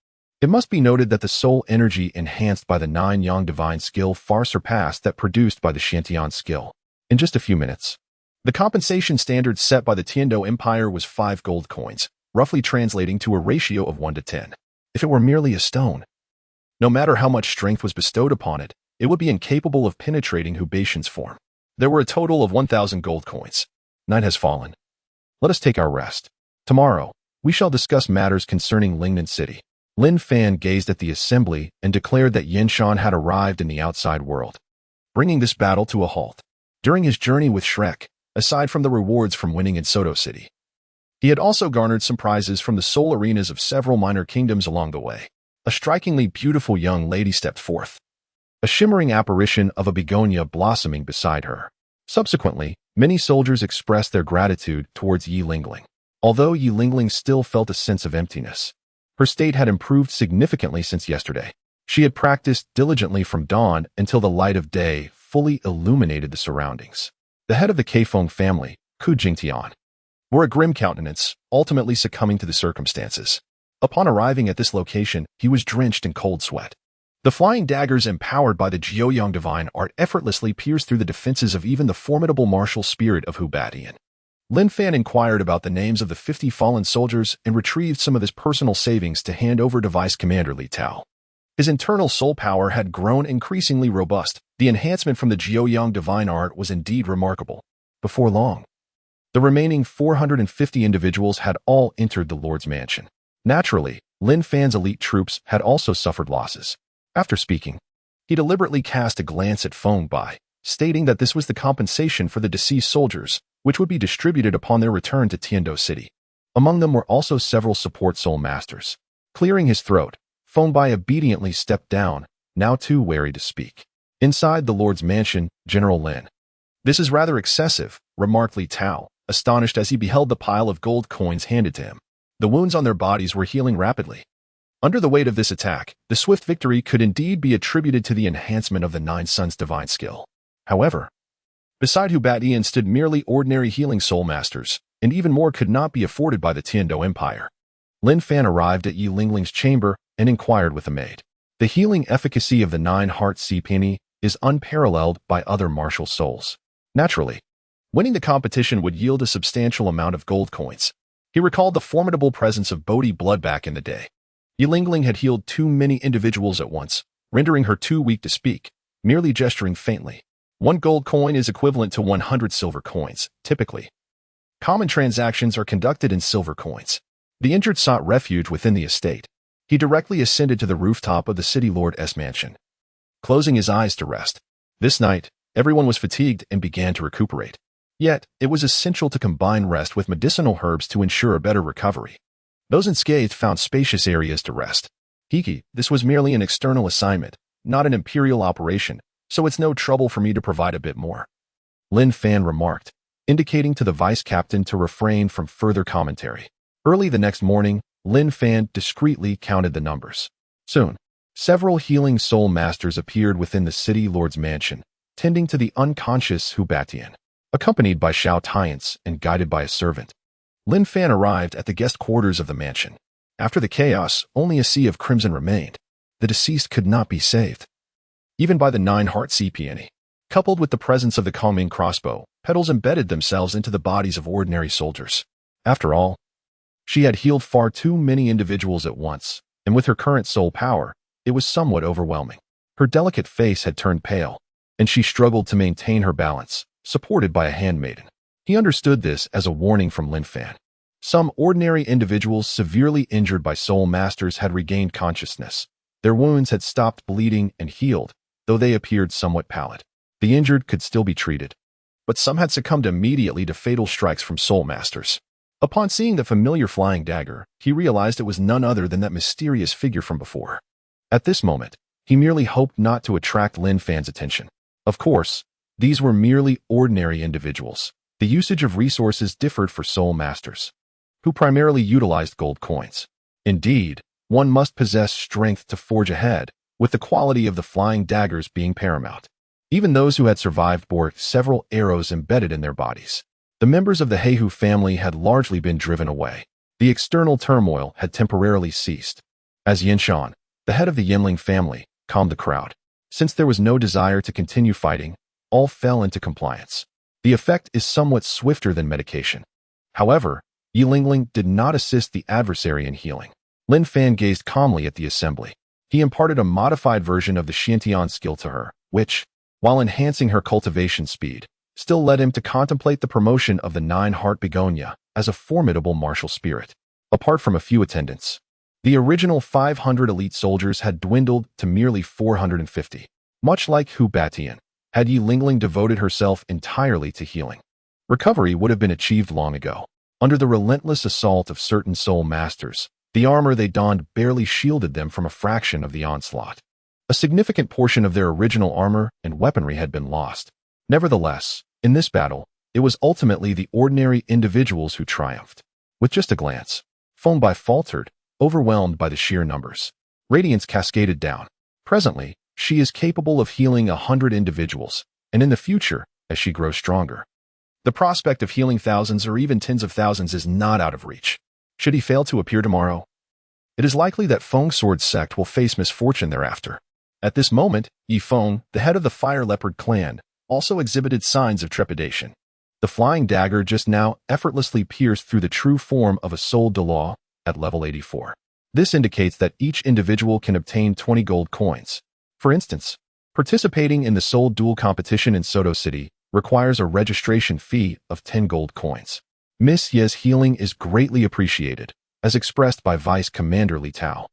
It must be noted that the soul energy enhanced by the Nine Yang Divine Skill far surpassed that produced by the Shantian skill. In just a few minutes, the compensation standard set by the Tiandou Empire was 5 gold coins, roughly translating to a ratio of 1 to 10. If it were merely a stone, no matter how much strength was bestowed upon it, it would be incapable of penetrating Hubatian's form. There were a total of 1,000 gold coins. Night has fallen. Let us take our rest. Tomorrow, we shall discuss matters concerning Lingnan City. Lin Fan gazed at the assembly and declared that Yinshan had arrived in the outside world, bringing this battle to a halt. During his journey with Shrek, aside from the rewards from winning in Soto City, he had also garnered some prizes from the soul arenas of several minor kingdoms along the way. A strikingly beautiful young lady stepped forth, a shimmering apparition of a begonia blossoming beside her. Subsequently, many soldiers expressed their gratitude towards Yi Lingling. Although Yi Lingling still felt a sense of emptiness, her state had improved significantly since yesterday. She had practiced diligently from dawn until the light of day fully illuminated the surroundings. The head of the Kaifeng family, Xue Qinghe, wore a grim countenance, ultimately succumbing to the circumstances. Upon arriving at this location, he was drenched in cold sweat. The flying daggers empowered by the Jiuyang divine art effortlessly pierced through the defenses of even the formidable martial spirit of Qian. Lin Fan inquired about the names of the 50 fallen soldiers and retrieved some of his personal savings to hand over to Vice Commander Li Tao. His internal soul power had grown increasingly robust. The enhancement from the Jiuyang divine art was indeed remarkable. Before long, the remaining 450 individuals had all entered the Lord's mansion. Naturally, Lin Fan's elite troops had also suffered losses. After speaking, he deliberately cast a glance at By, stating that this was the compensation for the deceased soldiers, which would be distributed upon their return to Tiandou City. Among them were also several support soul masters. Clearing his throat, By obediently stepped down, now too wary to speak. Inside the Lord's mansion, General Lin. "This is rather excessive," remarked Li Tao, astonished as he beheld the pile of gold coins handed to him. The wounds on their bodies were healing rapidly. Under the weight of this attack, the swift victory could indeed be attributed to the enhancement of the Nine Suns' divine skill. However, beside Qian stood merely ordinary healing soul masters, and even more could not be afforded by the Tiandou Empire. Lin Fan arrived at Yilingling's chamber and inquired with a maid. The healing efficacy of the Nine-Heart ceaselessly is unparalleled by other martial souls. Naturally, winning the competition would yield a substantial amount of gold coins. He recalled the formidable presence of Bodhi blood back in the day. Yilingling had healed too many individuals at once, rendering her too weak to speak, merely gesturing faintly. 1 gold coin is equivalent to 100 silver coins, typically. Common transactions are conducted in silver coins. The injured sought refuge within the estate. He directly ascended to the rooftop of the city lord's mansion, closing his eyes to rest. This night, everyone was fatigued and began to recuperate. Yet, it was essential to combine rest with medicinal herbs to ensure a better recovery. Those unscathed found spacious areas to rest. This was merely an external assignment, not an imperial operation, so it's no trouble for me to provide a bit more," Lin Fan remarked, indicating to the vice captain to refrain from further commentary. Early the next morning, Lin Fan discreetly counted the numbers. Soon, several healing soul masters appeared within the city lord's mansion, tending to the unconscious Qian. Accompanied by Xiao Tiance and guided by a servant, Lin Fan arrived at the guest quarters of the mansion. After the chaos, only a sea of crimson remained. The deceased could not be saved. Even by the Nine-Heart ceaselessly. Coupled with the presence of the calming crossbow, petals embedded themselves into the bodies of ordinary soldiers. After all, she had healed far too many individuals at once, and with her current soul power, it was somewhat overwhelming. Her delicate face had turned pale, and she struggled to maintain her balance, supported by a handmaiden. He understood this as a warning from Lin Fan. Some ordinary individuals severely injured by soul masters had regained consciousness. Their wounds had stopped bleeding and healed, though they appeared somewhat pallid. The injured could still be treated, but some had succumbed immediately to fatal strikes from soul masters. Upon seeing the familiar flying dagger, he realized it was none other than that mysterious figure from before. At this moment, he merely hoped not to attract Lin Fan's attention. Of course, these were merely ordinary individuals. The usage of resources differed for soul masters, who primarily utilized gold coins. Indeed, one must possess strength to forge ahead, with the quality of the flying daggers being paramount. Even those who had survived bore several arrows embedded in their bodies. The members of the Heihu family had largely been driven away. The external turmoil had temporarily ceased. As Yinshan, the head of the Yinling family, calmed the crowd. Since there was no desire to continue fighting, all fell into compliance. The effect is somewhat swifter than medication. However, Yilingling did not assist the adversary in healing. Lin Fan gazed calmly at the assembly. He imparted a modified version of the Xiantian skill to her, which, while enhancing her cultivation speed, still led him to contemplate the promotion of the Nine-Heart begonia as a formidable martial spirit. Apart from a few attendants, the original 500 elite soldiers had dwindled to merely 450. Much like Qian, had Yilingling devoted herself entirely to healing, recovery would have been achieved long ago. Under the relentless assault of certain soul masters, the armor they donned barely shielded them from a fraction of the onslaught. A significant portion of their original armor and weaponry had been lost. Nevertheless, in this battle, it was ultimately the ordinary individuals who triumphed. With just a glance, By faltered, overwhelmed by the sheer numbers. Radiance cascaded down. Presently, she is capable of healing 100 individuals, and in the future, as she grows stronger, the prospect of healing thousands or even tens of thousands is not out of reach. Should he fail to appear tomorrow, it is likely that Feng Sword's sect will face misfortune thereafter. At this moment, Yifeng, the head of the Fire Leopard clan, also exhibited signs of trepidation. The flying dagger just now effortlessly pierced through the true form of a soul Douluo at level 84. This indicates that each individual can obtain 20 gold coins. For instance, participating in the Soul Duel competition in Soto City requires a registration fee of 10 gold coins. Miss Ye's healing is greatly appreciated, as expressed by Vice Commander Li Tao.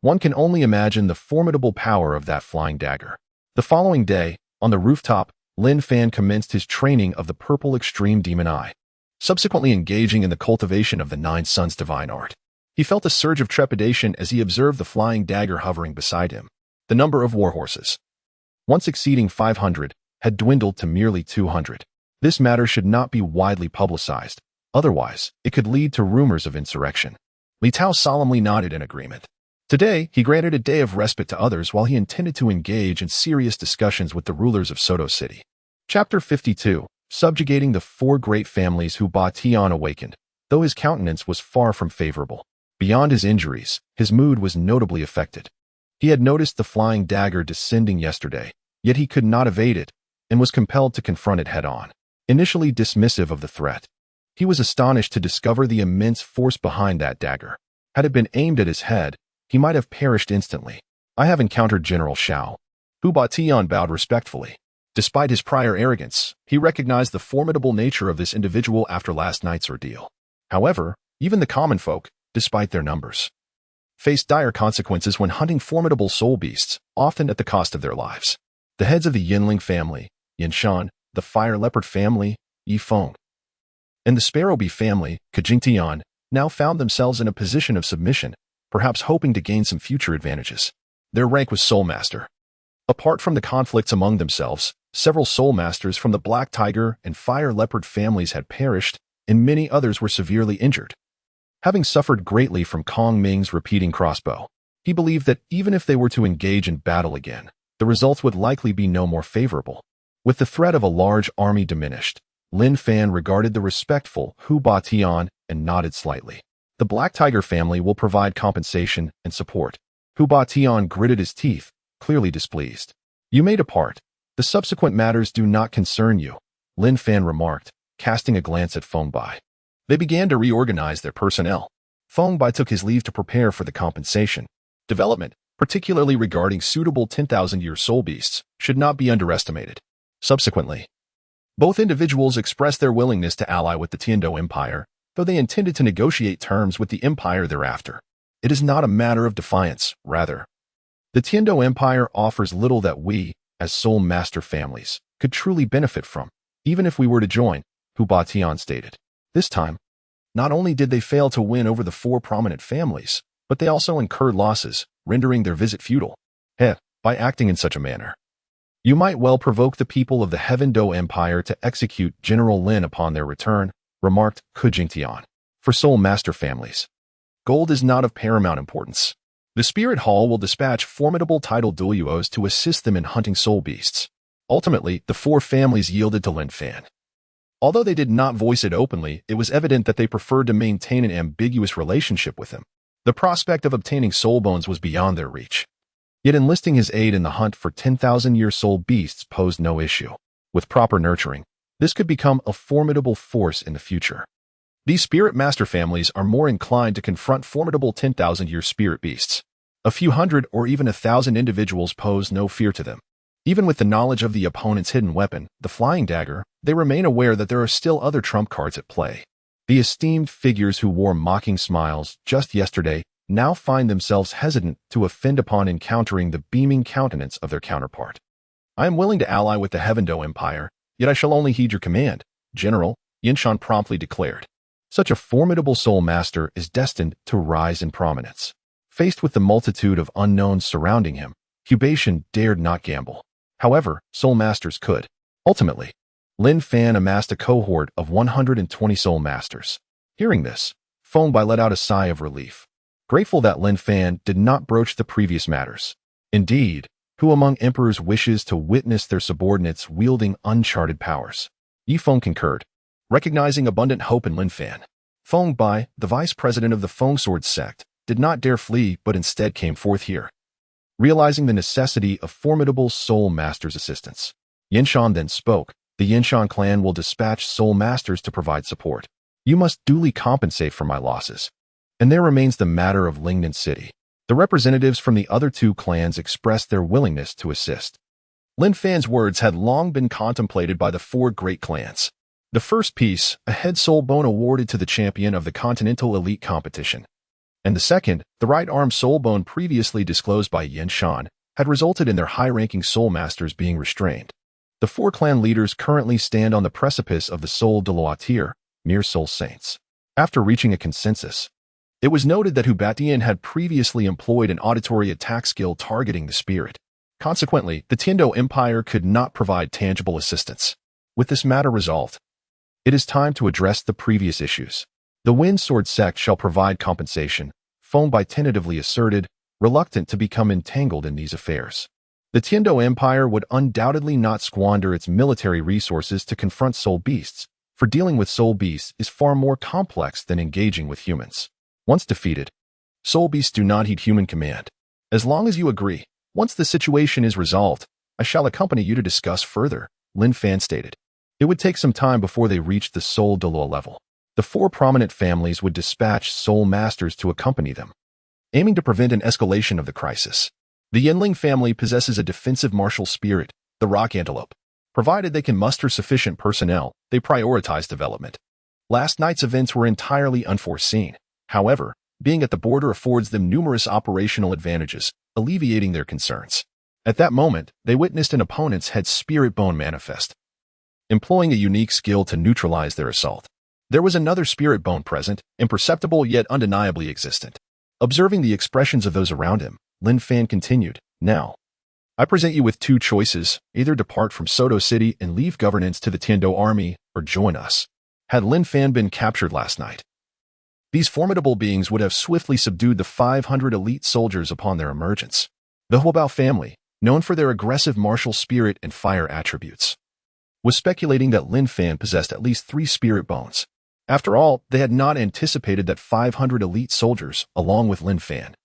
One can only imagine the formidable power of that flying dagger. The following day, on the rooftop, Lin Fan commenced his training of the Purple Extreme Demon Eye, subsequently engaging in the cultivation of the Nine Suns divine art. He felt a surge of trepidation as he observed the flying dagger hovering beside him. The number of warhorses, once exceeding 500, had dwindled to merely 200. This matter should not be widely publicized, otherwise it could lead to rumors of insurrection. Li Tao solemnly nodded in agreement. Today, he granted a day of respite to others while he intended to engage in serious discussions with the rulers of Soto City. Chapter 52. Subjugating the Four Great Families. Ba-Tian awakened, though his countenance was far from favorable. Beyond his injuries, his mood was notably affected. He had noticed the flying dagger descending yesterday, yet he could not evade it, and was compelled to confront it head-on. Initially dismissive of the threat, he was astonished to discover the immense force behind that dagger. Had it been aimed at his head, he might have perished instantly. I have encountered General Xiao. Ba-Tian bowed respectfully. Despite his prior arrogance, he recognized the formidable nature of this individual after last night's ordeal. However, even the common folk, despite their numbers, faced dire consequences when hunting formidable soul beasts, often at the cost of their lives. The heads of the Yinling family, Yin Shan, the Fire Leopard family, Yifeng, and the Sparrow Bee family, Qingtian, now found themselves in a position of submission, perhaps hoping to gain some future advantages. Their rank was Soul Master. Apart from the conflicts among themselves, several Soul Masters from the Black Tiger and Fire Leopard families had perished, and many others were severely injured. Having suffered greatly from Kong Ming's repeating crossbow, he believed that even if they were to engage in battle again, the results would likely be no more favorable. With the threat of a large army diminished, Lin Fan regarded the respectful Ba-Tian and nodded slightly. The Black Tiger family will provide compensation and support. Ba-Tian gritted his teeth, clearly displeased. You may depart. The subsequent matters do not concern you, Lin Fan remarked, casting a glance at By. They began to reorganize their personnel. By took his leave to prepare for the compensation. Development, particularly regarding suitable 10,000-year soul beasts, should not be underestimated. Subsequently, both individuals expressed their willingness to ally with the Tiandou Empire, though they intended to negotiate terms with the empire thereafter. It is not a matter of defiance, rather. The Tiandou Empire offers little that we, as Soul Master families, could truly benefit from, even if we were to join, Ba-Tian stated. This time, not only did they fail to win over the four prominent families, but they also incurred losses, rendering their visit futile. By acting in such a manner, you might well provoke the people of the Heaven Dou Empire to execute General Lin upon their return, remarked Qingtian. For Soul Master families, gold is not of paramount importance. The Spirit Hall will dispatch formidable titled Douluos to assist them in hunting soul beasts. Ultimately, the four families yielded to Lin Fan. Although they did not voice it openly, it was evident that they preferred to maintain an ambiguous relationship with him. The prospect of obtaining soul bones was beyond their reach. Yet enlisting his aid in the hunt for 10,000-year soul beasts posed no issue. With proper nurturing, this could become a formidable force in the future. These Spirit Master families are more inclined to confront formidable 10,000-year spirit beasts. A few hundred or even 1,000 individuals pose no fear to them. Even with the knowledge of the opponent's hidden weapon, the flying dagger, they remain aware that there are still other trump cards at play. The esteemed figures who wore mocking smiles just yesterday now find themselves hesitant to offend upon encountering the beaming countenance of their counterpart. I am willing to ally with the Heaven Dou Empire, yet I shall only heed your command, General, Yinshan promptly declared. Such a formidable soul master is destined to rise in prominence. Faced with the multitude of unknowns surrounding him, Hubation dared not gamble. However, soul masters could. Ultimately, Lin Fan amassed a cohort of 120 soul masters. Hearing this, By let out a sigh of relief, grateful that Lin Fan did not broach the previous matters. Indeed, who among emperors wishes to witness their subordinates wielding uncharted powers? Yifeng concurred, recognizing abundant hope in Lin Fan. By, the vice president of the Feng Sword sect, did not dare flee but instead came forth here. realizing the necessity of formidable Soul Master's assistance. Yinshan then spoke. The Yinshan clan will dispatch Soul Masters to provide support. You must duly compensate for my losses. And there remains the matter of Lingnan City. The representatives from the other two clans expressed their willingness to assist. Lin Fan's words had long been contemplated by the four great clans. The first piece, a head soul bone awarded to the champion of the Continental Elite Competition. And the second, the right arm soul bone previously disclosed by Yinshan, had resulted in their high-ranking soul masters being restrained. The four clan leaders currently stand on the precipice of the Soul Douluo, mere soul saints. After reaching a consensus, it was noted that Hubatian had previously employed an auditory attack skill targeting the spirit. Consequently, the Tiandou Empire could not provide tangible assistance. With this matter resolved, it is time to address the previous issues. The Wind Sword sect shall provide compensation, By tentatively asserted, reluctant to become entangled in these affairs. The Tiandou Empire would undoubtedly not squander its military resources to confront soul beasts, for dealing with soul beasts is far more complex than engaging with humans. Once defeated, soul beasts do not heed human command. As long as you agree, once the situation is resolved, I shall accompany you to discuss further, Lin Fan stated. It would take some time before they reached the Soul Douluo level. The four prominent families would dispatch soul masters to accompany them, aiming to prevent an escalation of the crisis. The Yinling family possesses a defensive martial spirit, the Rock Antelope. Provided they can muster sufficient personnel, they prioritize development. Last night's events were entirely unforeseen. However, being at the border affords them numerous operational advantages, alleviating their concerns. At that moment, they witnessed an opponent's head spirit bone manifest, employing a unique skill to neutralize their assault. There was another spirit bone present, imperceptible yet undeniably existent. Observing the expressions of those around him, Lin Fan continued, Now, I present you with two choices, either depart from Soto City and leave governance to the Tiandou army, or join us. Had Lin Fan been captured last night, these formidable beings would have swiftly subdued the 500 elite soldiers upon their emergence. The Huobao family, known for their aggressive martial spirit and fire attributes, was speculating that Lin Fan possessed at least 3 spirit bones. After all, they had not anticipated that 500 elite soldiers, along with Lin Fan,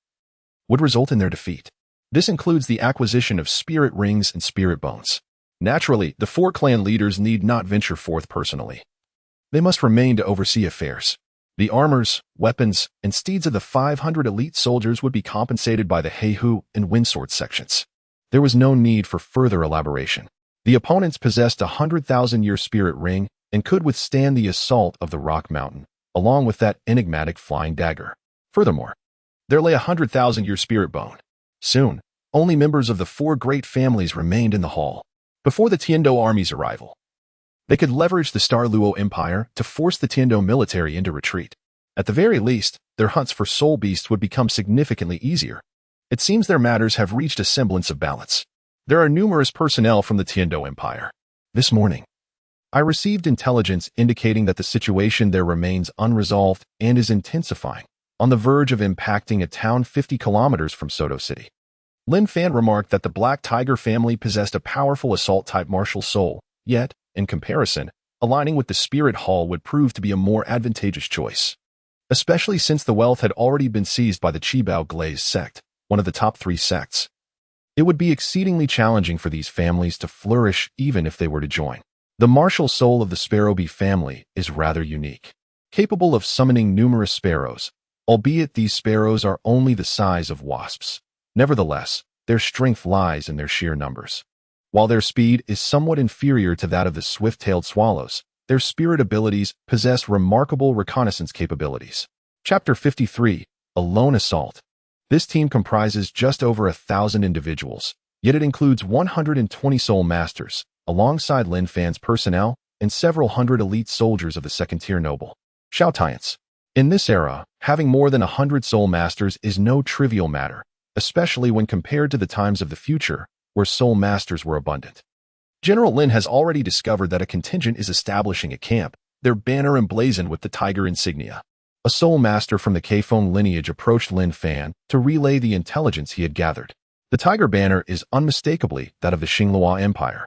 would result in their defeat. This includes the acquisition of spirit rings and spirit bones. Naturally, the 4 clan leaders need not venture forth personally. They must remain to oversee affairs. The armors, weapons, and steeds of the 500 elite soldiers would be compensated by the Heihu and Windsword sections. There was no need for further elaboration. The opponents possessed a 100,000-year spirit ring and could withstand the assault of the Rock Mountain, along with that enigmatic flying dagger. Furthermore, there lay a 100,000-year spirit bone. Soon, only members of the 4 great families remained in the hall. Before the Tiandou army's arrival, they could leverage the Star Luo Empire to force the Tiandou military into retreat. At the very least, their hunts for soul beasts would become significantly easier. It seems their matters have reached a semblance of balance. There are numerous personnel from the Tiandou Empire. This morning, I received intelligence indicating that the situation there remains unresolved and is intensifying, on the verge of impacting a town 50 kilometers from Soto City. Lin Fan remarked that the Black Tiger family possessed a powerful assault-type martial soul, yet, in comparison, aligning with the Spirit Hall would prove to be a more advantageous choice, especially since the wealth had already been seized by the Qibao Glaze sect, one of the top 3 sects. It would be exceedingly challenging for these families to flourish even if they were to join. The martial soul of the Sparrowbee family is rather unique, capable of summoning numerous sparrows, albeit these sparrows are only the size of wasps. Nevertheless, their strength lies in their sheer numbers. While their speed is somewhat inferior to that of the swift-tailed swallows, their spirit abilities possess remarkable reconnaissance capabilities. Chapter 53, A Lone Assault. This team comprises just over 1,000 individuals, yet it includes 120 soul masters, alongside Lin Fan's personnel and several hundred elite soldiers of the second-tier noble Shaotians. In this era, having more than 100 soul masters is no trivial matter, especially when compared to the times of the future, where soul masters were abundant. General Lin has already discovered that a contingent is establishing a camp, their banner emblazoned with the tiger insignia. A soul master from the Kaifeng lineage approached Lin Fan to relay the intelligence he had gathered. The tiger banner is unmistakably that of the Xinglua Empire,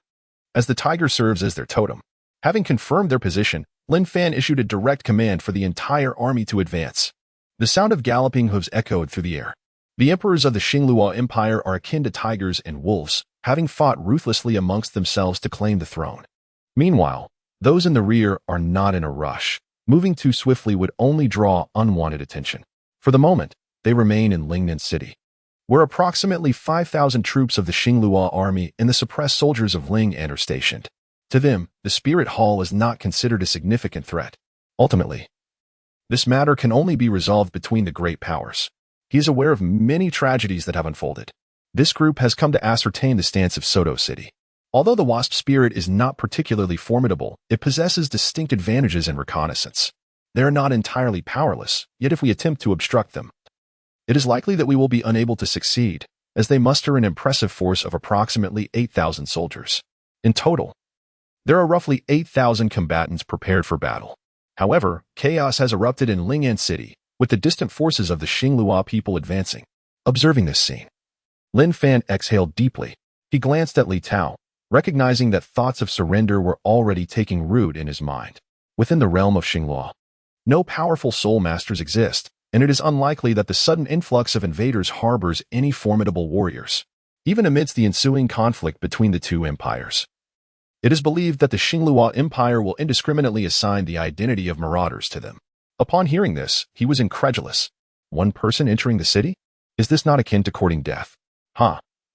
as the tiger serves as their totem. Having confirmed their position, Lin Fan issued a direct command for the entire army to advance. The sound of galloping hooves echoed through the air. The emperors of the Xingluo Empire are akin to tigers and wolves, having fought ruthlessly amongst themselves to claim the throne. Meanwhile, those in the rear are not in a rush. Moving too swiftly would only draw unwanted attention. For the moment, they remain in Lingnan City, where approximately 5,000 troops of the Xingluo army and the suppressed soldiers of Ling An are stationed. To them, the Spirit Hall is not considered a significant threat. Ultimately, this matter can only be resolved between the great powers. He is aware of many tragedies that have unfolded. This group has come to ascertain the stance of Soto City. Although the Wasp Spirit is not particularly formidable, it possesses distinct advantages in reconnaissance. They are not entirely powerless, yet if we attempt to obstruct them, it is likely that we will be unable to succeed, as they muster an impressive force of approximately 8,000 soldiers. In total, there are roughly 8,000 combatants prepared for battle. However, chaos has erupted in Lingnan City, with the distant forces of the Xingluo people advancing. Observing this scene, Lin Fan exhaled deeply. He glanced at Li Tao, recognizing that thoughts of surrender were already taking root in his mind. Within the realm of Xingluo, no powerful soul masters exist, and it is unlikely that the sudden influx of invaders harbors any formidable warriors, even amidst the ensuing conflict between the two empires. It is believed that the Xingluo Empire will indiscriminately assign the identity of marauders to them. Upon hearing this, he was incredulous. One person entering the city? Is this not akin to courting death?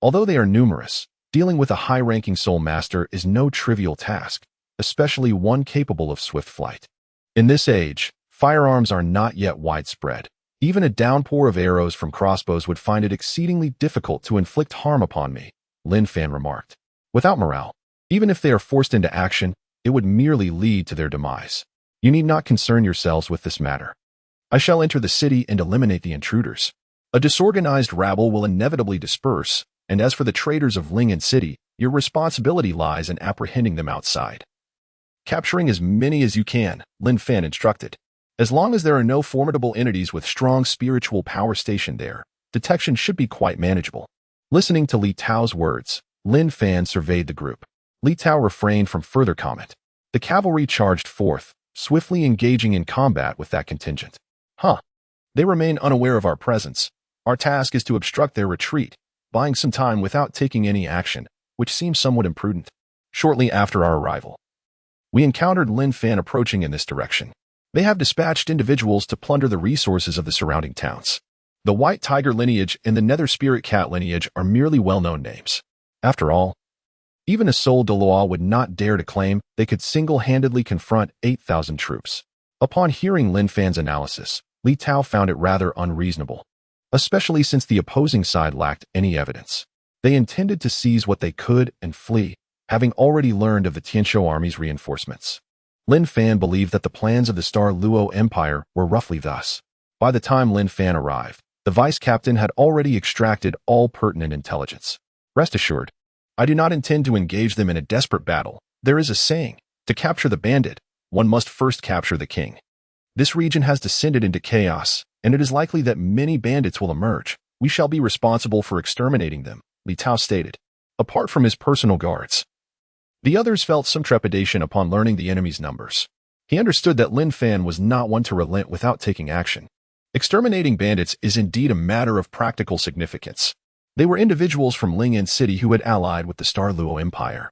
Although they are numerous, dealing with a high-ranking soul master is no trivial task, especially one capable of swift flight. In this age, firearms are not yet widespread. Even a downpour of arrows from crossbows would find it exceedingly difficult to inflict harm upon me, Lin Fan remarked. Without morale, even if they are forced into action, it would merely lead to their demise. You need not concern yourselves with this matter. I shall enter the city and eliminate the intruders. A disorganized rabble will inevitably disperse, and as for the traitors of Lingnan City, your responsibility lies in apprehending them outside. Capturing as many as you can, Lin Fan instructed. As long as there are no formidable entities with strong spiritual power stationed there, detection should be quite manageable. Listening to Li Tao's words, Lin Fan surveyed the group. Li Tao refrained from further comment. The cavalry charged forth, swiftly engaging in combat with that contingent. They remain unaware of our presence. Our task is to obstruct their retreat, buying some time without taking any action, which seems somewhat imprudent. Shortly after our arrival, we encountered Lin Fan approaching in this direction. They have dispatched individuals to plunder the resources of the surrounding towns. The White Tiger lineage and the Nether Spirit Cat lineage are merely well-known names. After all, even a Soul Douluo would not dare to claim they could single-handedly confront 8,000 troops. Upon hearing Lin Fan's analysis, Li Tao found it rather unreasonable, especially since the opposing side lacked any evidence. They intended to seize what they could and flee, having already learned of the Tianshou army's reinforcements. Lin Fan believed that the plans of the Star Luo Empire were roughly thus. By the time Lin Fan arrived, the vice-captain had already extracted all pertinent intelligence. Rest assured, I do not intend to engage them in a desperate battle. There is a saying, to capture the bandit, one must first capture the king. This region has descended into chaos, and it is likely that many bandits will emerge. We shall be responsible for exterminating them, Li Tao stated. Apart from his personal guards, the others felt some trepidation upon learning the enemy's numbers. He understood that Lin Fan was not one to relent without taking action. Exterminating bandits is indeed a matter of practical significance. They were individuals from Lingnan City who had allied with the Star Luo Empire,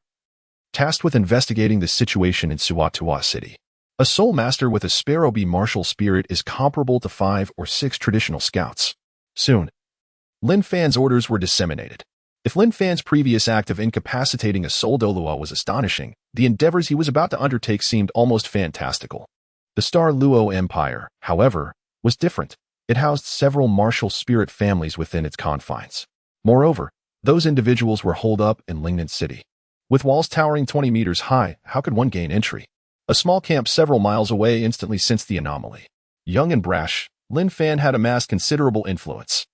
tasked with investigating the situation in Suatua City. A soul master with a Sparrow Bee martial spirit is comparable to 5 or 6 traditional scouts. Soon, Lin Fan's orders were disseminated. If Lin Fan's previous act of incapacitating a Soul Douluo was astonishing, the endeavors he was about to undertake seemed almost fantastical. The Star Luo Empire, however, was different. It housed several martial spirit families within its confines. Moreover, those individuals were holed up in Lingnan City. With walls towering 20 meters high, how could one gain entry? A small camp several miles away instantly sensed the anomaly. Young and brash, Lin Fan had amassed considerable influence.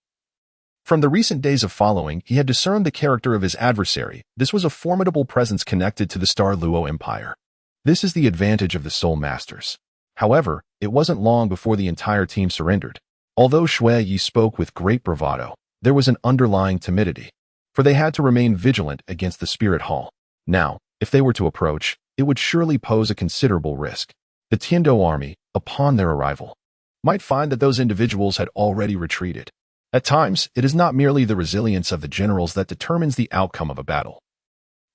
From the recent days of following, he had discerned the character of his adversary. This was a formidable presence connected to the Star Luo Empire. This is the advantage of the Soul Masters. However, it wasn't long before the entire team surrendered. Although Xue Qinghe spoke with great bravado, there was an underlying timidity, for they had to remain vigilant against the Spirit Hall. Now, if they were to approach, it would surely pose a considerable risk. The Tiandou army, upon their arrival, might find that those individuals had already retreated. At times, it is not merely the resilience of the generals that determines the outcome of a battle.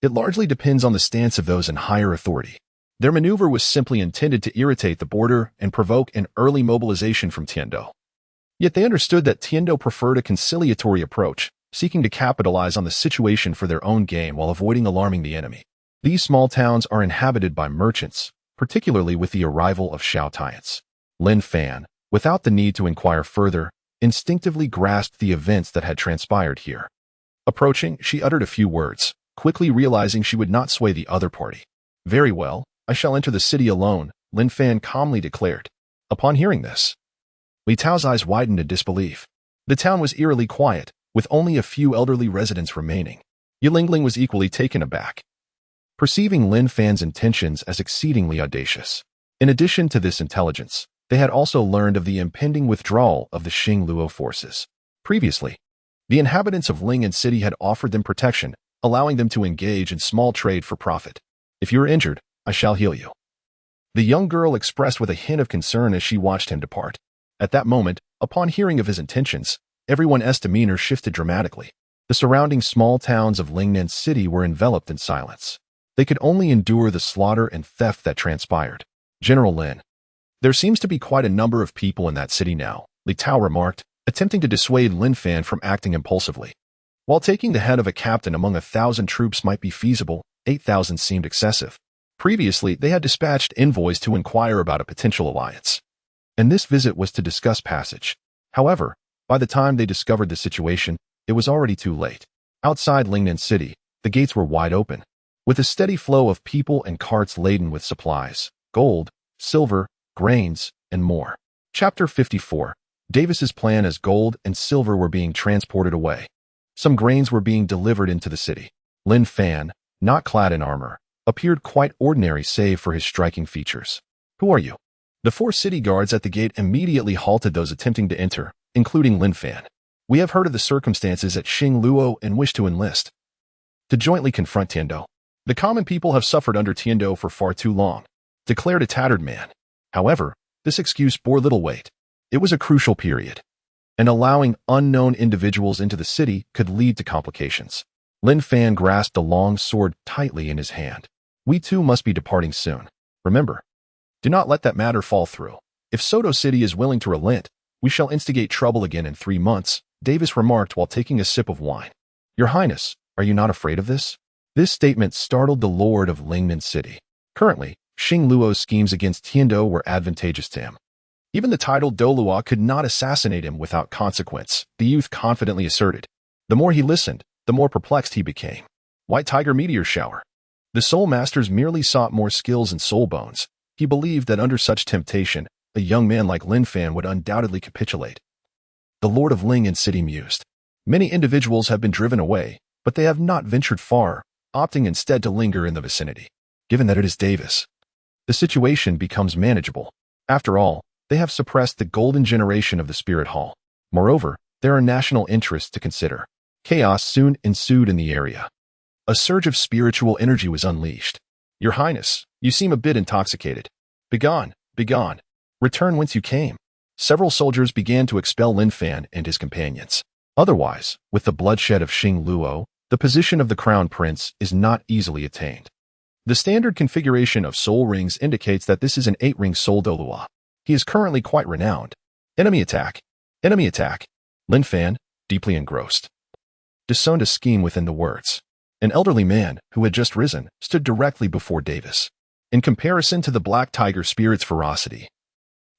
It largely depends on the stance of those in higher authority. Their maneuver was simply intended to irritate the border and provoke an early mobilization from Tiandou. Yet they understood that Tiandou preferred a conciliatory approach, seeking to capitalize on the situation for their own gain while avoiding alarming the enemy. These small towns are inhabited by merchants, particularly with the arrival of Xiaotians. Lin Fan, without the need to inquire further, instinctively grasped the events that had transpired here. Approaching, she uttered a few words, quickly realizing she would not sway the other party. "Very well, I shall enter the city alone," Lin Fan calmly declared. Upon hearing this, Li Tao's eyes widened in disbelief. The town was eerily quiet, with only a few elderly residents remaining. Yilingling was equally taken aback, perceiving Lin Fan's intentions as exceedingly audacious. In addition to this intelligence, they had also learned of the impending withdrawal of the Xingluo forces. Previously, the inhabitants of Lingnan City had offered them protection, allowing them to engage in small trade for profit. "If you are injured, I shall heal you," the young girl expressed with a hint of concern as she watched him depart. At that moment, upon hearing of his intentions, everyone's demeanor shifted dramatically. The surrounding small towns of Lingnan City were enveloped in silence. They could only endure the slaughter and theft that transpired. "General Lin, there seems to be quite a number of people in that city now," Li Tao remarked, attempting to dissuade Lin Fan from acting impulsively. While taking the head of a captain among 1,000 troops might be feasible, 8,000 seemed excessive. Previously, they had dispatched envoys to inquire about a potential alliance, and this visit was to discuss passage. However, by the time they discovered the situation, it was already too late. Outside Lingnan City, the gates were wide open, with a steady flow of people and carts laden with supplies, gold, silver, grains, and more. Chapter 54. Davis's plan as gold and silver were being transported away. Some grains were being delivered into the city. Lin Fan, not clad in armor, appeared quite ordinary save for his striking features. "Who are you?" The 4 city guards at the gate immediately halted those attempting to enter, including Lin Fan. "We have heard of the circumstances at Xingluo and wish to enlist to jointly confront Tiandou. The common people have suffered under Tiandou for far too long," declared a tattered man. However, this excuse bore little weight. It was a crucial period, and allowing unknown individuals into the city could lead to complications. Lin Fan grasped the long sword tightly in his hand. "We too must be departing soon. Remember, do not let that matter fall through. If Soto City is willing to relent, we shall instigate trouble again in 3 months," Davis remarked while taking a sip of wine. "Your Highness, are you not afraid of this?" This statement startled the lord of Lingnan City. Currently, Xingluo's schemes against Tiandou were advantageous to him. Even the titled Douluo could not assassinate him without consequence, the youth confidently asserted. The more he listened, the more perplexed he became. White Tiger Meteor Shower. The Soul Masters merely sought more skills and soul bones. He believed that under such temptation, a young man like Lin Fan would undoubtedly capitulate. The Lord of Lingnan City mused. "Many individuals have been driven away, but they have not ventured far, opting instead to linger in the vicinity. Given that it is Davis, the situation becomes manageable. After all, they have suppressed the golden generation of the Spirit Hall. Moreover, there are national interests to consider." Chaos soon ensued in the area. A surge of spiritual energy was unleashed. "Your Highness, you seem a bit intoxicated. Begone, begone. Return whence you came." Several soldiers began to expel Lin Fan and his companions. Otherwise, with the bloodshed of Xingluo, the position of the crown prince is not easily attained. The standard configuration of soul rings indicates that this is an 8-ring soul Douluo. He is currently quite renowned. Enemy attack. Enemy attack. Lin Fan, deeply engrossed, discerned a scheme within the words. An elderly man, who had just risen, stood directly before Davis. In comparison to the black tiger spirit's ferocity,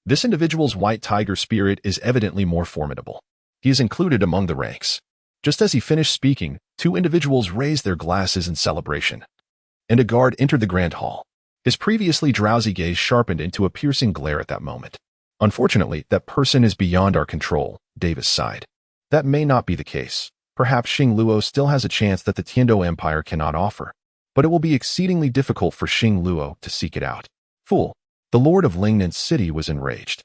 this individual's white tiger spirit is evidently more formidable. He is included among the ranks. Just as he finished speaking, 2 individuals raised their glasses in celebration, and a guard entered the grand hall. His previously drowsy gaze sharpened into a piercing glare at that moment. "Unfortunately, that person is beyond our control," Davis sighed. "That may not be the case. Perhaps Xingluo still has a chance that the Tiandou Empire cannot offer, but it will be exceedingly difficult for Xingluo to seek it out." Fool! The lord of Lingnan City was enraged.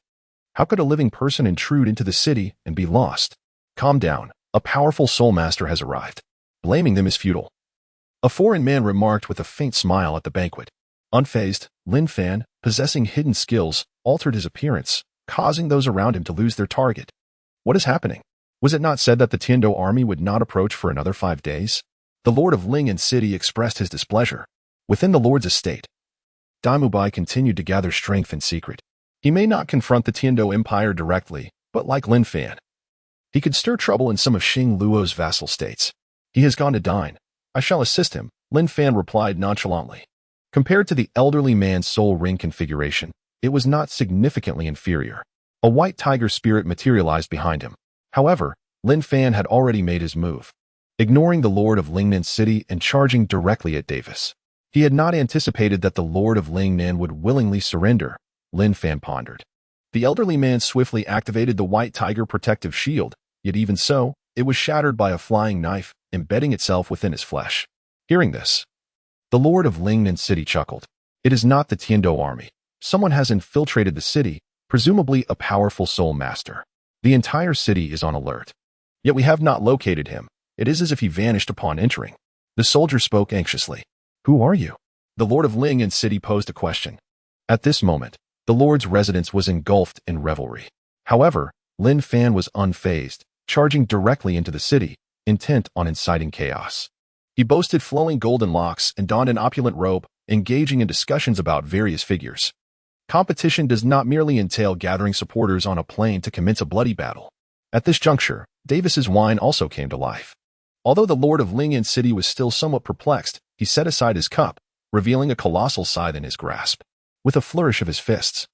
How could a living person intrude into the city and be lost? "Calm down. A powerful soul master has arrived. Blaming them is futile," a foreign man remarked with a faint smile at the banquet. Unfazed, Lin Fan, possessing hidden skills, altered his appearance, causing those around him to lose their target. "What is happening?" Was it not said that the Tiandou army would not approach for another 5 days? The Lord of Ling and City expressed his displeasure. Within the Lord's estate, By continued to gather strength in secret. He may not confront the Tiandou Empire directly, but like Lin Fan, he could stir trouble in some of Xing Luo's vassal states. He has gone to dine. I shall assist him, Lin Fan replied nonchalantly. Compared to the elderly man's soul ring configuration, it was not significantly inferior. A white tiger spirit materialized behind him. However, Lin Fan had already made his move, ignoring the Lord of Lingnan City and charging directly at Davis. He had not anticipated that the Lord of Lingnan would willingly surrender, Lin Fan pondered. The elderly man swiftly activated the white tiger protective shield, yet even so, it was shattered by a flying knife, embedding itself within his flesh. Hearing this, the Lord of Lingnan City chuckled. It is not the Tiandou army. Someone has infiltrated the city, presumably a powerful soul master. The entire city is on alert. Yet we have not located him. It is as if he vanished upon entering. The soldier spoke anxiously. Who are you? The Lord of Ling and City posed a question. At this moment, the Lord's residence was engulfed in revelry. However, Lin Fan was unfazed, charging directly into the city, intent on inciting chaos. He boasted flowing golden locks and donned an opulent robe, engaging in discussions about various figures. Competition does not merely entail gathering supporters on a plain to commence a bloody battle. At this juncture, Davis's wine also came to life. Although the Lord of Ling and City was still somewhat perplexed, he set aside his cup, revealing a colossal scythe in his grasp. With a flourish of his fists,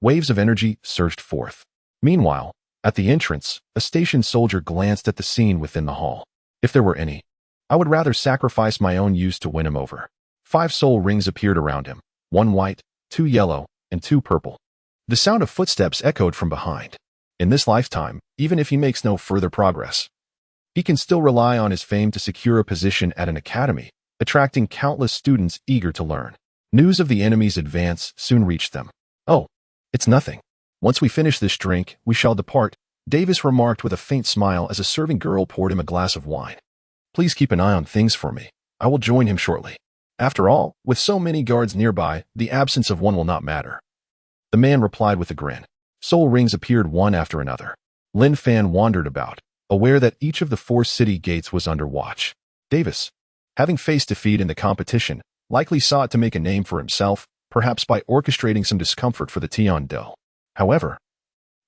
waves of energy surged forth. Meanwhile, at the entrance, a stationed soldier glanced at the scene within the hall. If there were any, I would rather sacrifice my own use to win him over. 5 soul rings appeared around him, 1 white, 2 yellow, and 2 purple. The sound of footsteps echoed from behind. In this lifetime, even if he makes no further progress, he can still rely on his fame to secure a position at an academy, attracting countless students eager to learn. News of the enemy's advance soon reached them. Oh, it's nothing. Once we finish this drink, we shall depart, Davis remarked with a faint smile as a serving girl poured him a glass of wine. Please keep an eye on things for me. I will join him shortly. After all, with so many guards nearby, the absence of one will not matter. The man replied with a grin. Soul rings appeared one after another. Lin Fan wandered about, aware that each of the 4 city gates was under watch. Davis, having faced defeat in the competition, likely sought to make a name for himself, perhaps by orchestrating some discomfort for the Tiandou. However,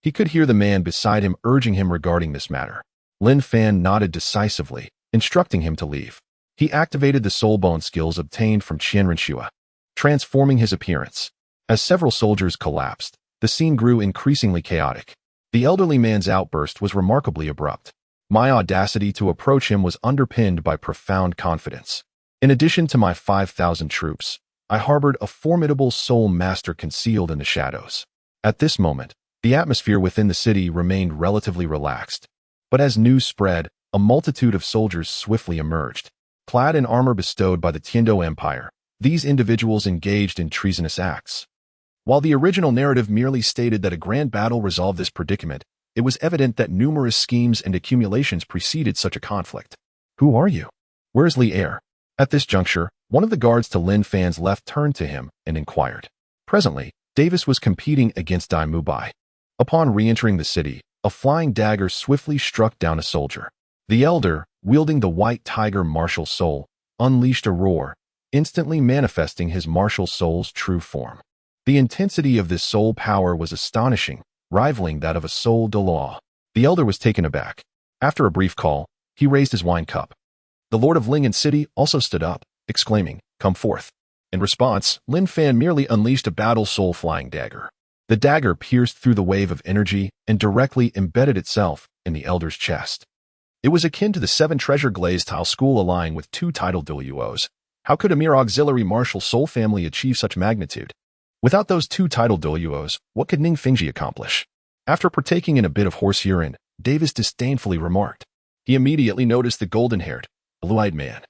he could hear the man beside him urging him regarding this matter. Lin Fan nodded decisively, instructing him to leave. He activated the soul bone skills obtained from Qian Renxue, transforming his appearance. As several soldiers collapsed, the scene grew increasingly chaotic. The elderly man's outburst was remarkably abrupt. My audacity to approach him was underpinned by profound confidence. In addition to my 5,000 troops, I harbored a formidable soul master concealed in the shadows. At this moment, the atmosphere within the city remained relatively relaxed. But as news spread, a multitude of soldiers swiftly emerged. Clad in armor bestowed by the Tiandou Empire, these individuals engaged in treasonous acts. While the original narrative merely stated that a grand battle resolved this predicament, it was evident that numerous schemes and accumulations preceded such a conflict. Who are you? Where's Li Air? At this juncture, one of the guards to Lin Fan's left turned to him and inquired. Presently, Davis was competing against By. Upon re-entering the city, a flying dagger swiftly struck down a soldier. The elder, wielding the white tiger martial soul, unleashed a roar, instantly manifesting his martial soul's true form. The intensity of this soul power was astonishing, rivaling that of a soul Douluo. The elder was taken aback. After a brief call, he raised his wine cup. The Lord of Ling and City also stood up, exclaiming, "Come forth." In response, Lin Fan merely unleashed a battle soul flying dagger. The dagger pierced through the wave of energy and directly embedded itself in the elder's chest. It was akin to the 7 treasure glazed tile school aligning with 2 titled Douluos. How could a mere auxiliary martial soul family achieve such magnitude? Without those 2 titled Douluos, what could Ning Fingji accomplish? After partaking in a bit of horse urine, Davis disdainfully remarked. He immediately noticed the golden-haired, blue-eyed man.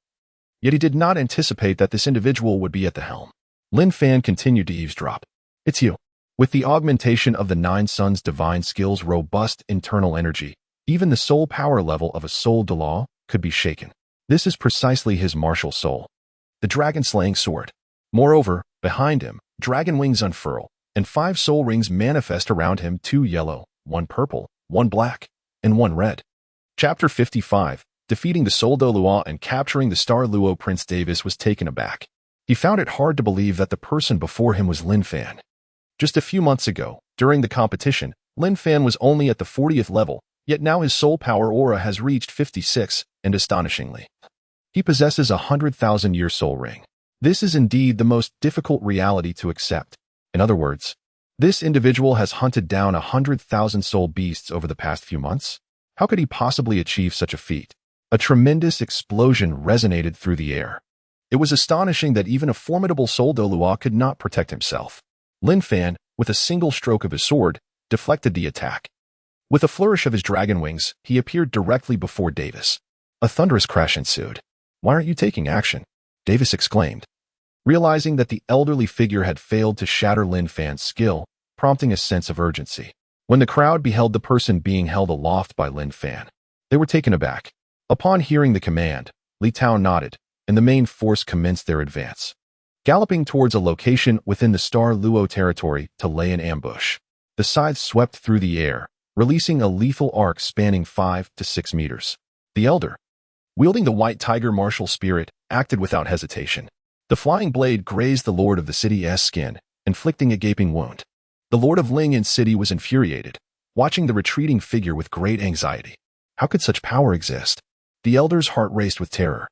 Yet he did not anticipate that this individual would be at the helm. Lin Fan continued to eavesdrop. It's you. With the augmentation of the 9 Suns' divine skills' robust internal energy, even the soul power level of a soul Douluo could be shaken. This is precisely his martial soul, the dragon-slaying sword. Moreover, behind him, dragon wings unfurl, and 5 soul rings manifest around him, 2 yellow, 1 purple, 1 black, and 1 red. Chapter 55. Defeating the Soul Douluo and capturing the Star Luo. Prince Davis was taken aback. He found it hard to believe that the person before him was Lin Fan. Just a few months ago, during the competition, Lin Fan was only at the 40th level, yet now his soul power aura has reached 56, and astonishingly, he possesses a 100,000-year soul ring. This is indeed the most difficult reality to accept. In other words, this individual has hunted down 100,000 soul beasts over the past few months. How could he possibly achieve such a feat? A tremendous explosion resonated through the air. It was astonishing that even a formidable Soul Douluo could not protect himself. Lin Fan, with a single stroke of his sword, deflected the attack. With a flourish of his dragon wings, he appeared directly before Davis. A thunderous crash ensued. "Why aren't you taking action?" Davis exclaimed, realizing that the elderly figure had failed to shatter Lin Fan's skill, prompting a sense of urgency. When the crowd beheld the person being held aloft by Lin Fan, they were taken aback. Upon hearing the command, Li Tao nodded, and the main force commenced their advance, galloping towards a location within the Star Luo territory to lay an ambush. The scythe swept through the air, releasing a lethal arc spanning 5 to 6 meters. The elder, wielding the white tiger martial spirit, acted without hesitation. The flying blade grazed the lord of the city's skin, inflicting a gaping wound. The lord of Lingyan City was infuriated, watching the retreating figure with great anxiety. How could such power exist? The elder's heart raced with terror.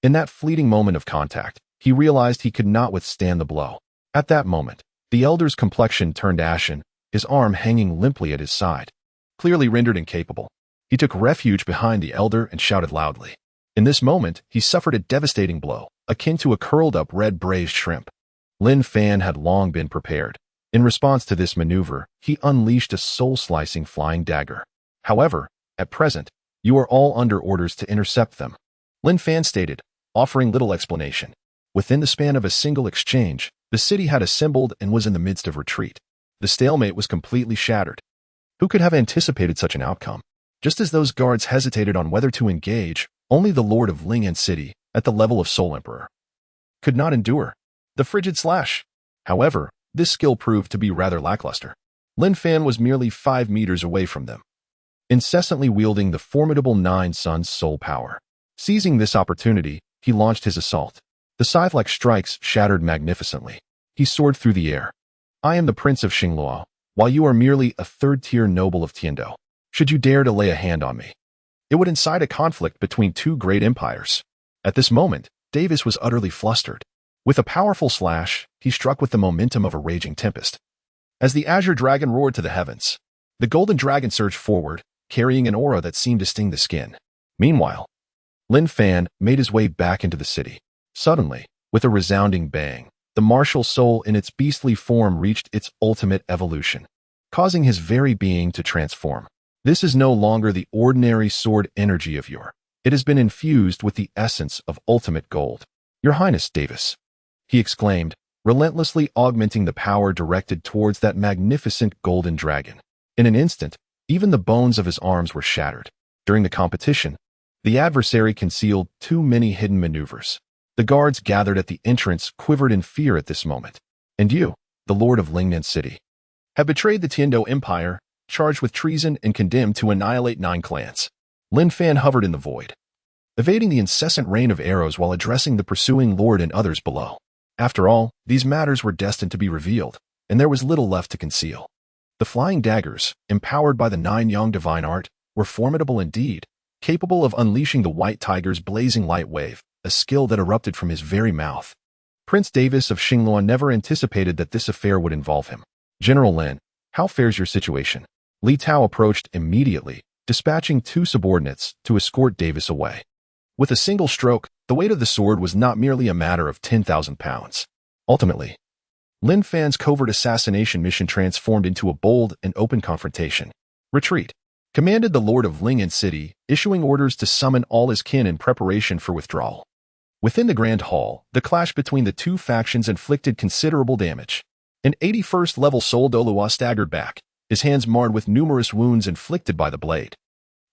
In that fleeting moment of contact, he realized he could not withstand the blow. At that moment, the elder's complexion turned ashen, his arm hanging limply at his side. Clearly rendered incapable, he took refuge behind the elder and shouted loudly. In this moment, he suffered a devastating blow, akin to a curled-up red braised shrimp. Lin Fan had long been prepared. In response to this maneuver, he unleashed a soul-slicing flying dagger. However, at present, you are all under orders to intercept them, Lin Fan stated, offering little explanation. Within the span of a single exchange, the city had assembled and was in the midst of retreat. The stalemate was completely shattered. Who could have anticipated such an outcome? Just as those guards hesitated on whether to engage, only the Lord of Lingyan City, at the level of Soul Emperor, could not endure the frigid slash. However, this skill proved to be rather lackluster. Lin Fan was merely 5 meters away from them, incessantly wielding the formidable Nine Suns soul power. Seizing this opportunity, he launched his assault. The scythe-like strikes shattered magnificently. He soared through the air. "I am the Prince of Xingluo, while you are merely a third-tier noble of Tiandou. Should you dare to lay a hand on me, it would incite a conflict between two great empires." At this moment, Davis was utterly flustered. With a powerful slash, he struck with the momentum of a raging tempest. As the azure dragon roared to the heavens, the golden dragon surged forward, carrying an aura that seemed to sting the skin. Meanwhile, Lin Fan made his way back into the city. Suddenly, with a resounding bang, the martial soul in its beastly form reached its ultimate evolution, causing his very being to transform. This is no longer the ordinary sword energy of yore. It has been infused with the essence of ultimate gold. "Your Highness, Davis," he exclaimed, relentlessly augmenting the power directed towards that magnificent golden dragon. In an instant, even the bones of his arms were shattered. During the competition, the adversary concealed too many hidden maneuvers. The guards gathered at the entrance quivered in fear at this moment. "And you, the Lord of Lingyan City, have betrayed the Tiandou Empire, charged with treason and condemned to annihilate 9 clans." Lin Fan hovered in the void, evading the incessant rain of arrows while addressing the pursuing lord and others below. After all, these matters were destined to be revealed, and there was little left to conceal. The flying daggers, empowered by the 9 Yang divine art, were formidable indeed, capable of unleashing the white tiger's blazing light wave, a skill that erupted from his very mouth. Prince Davis of Xingluo never anticipated that this affair would involve him. "General Lin, how fares your situation?" Li Tao approached immediately, dispatching 2 subordinates to escort Davis away. With a single stroke, the weight of the sword was not merely a matter of 10,000 pounds. Ultimately, Lin Fan's covert assassination mission transformed into a bold and open confrontation. "Retreat," commanded the Lord of Lingyan City, issuing orders to summon all his kin in preparation for withdrawal. Within the Grand Hall, the clash between the two factions inflicted considerable damage. An 81st-level Soul Douluo staggered back, his hands marred with numerous wounds inflicted by the blade.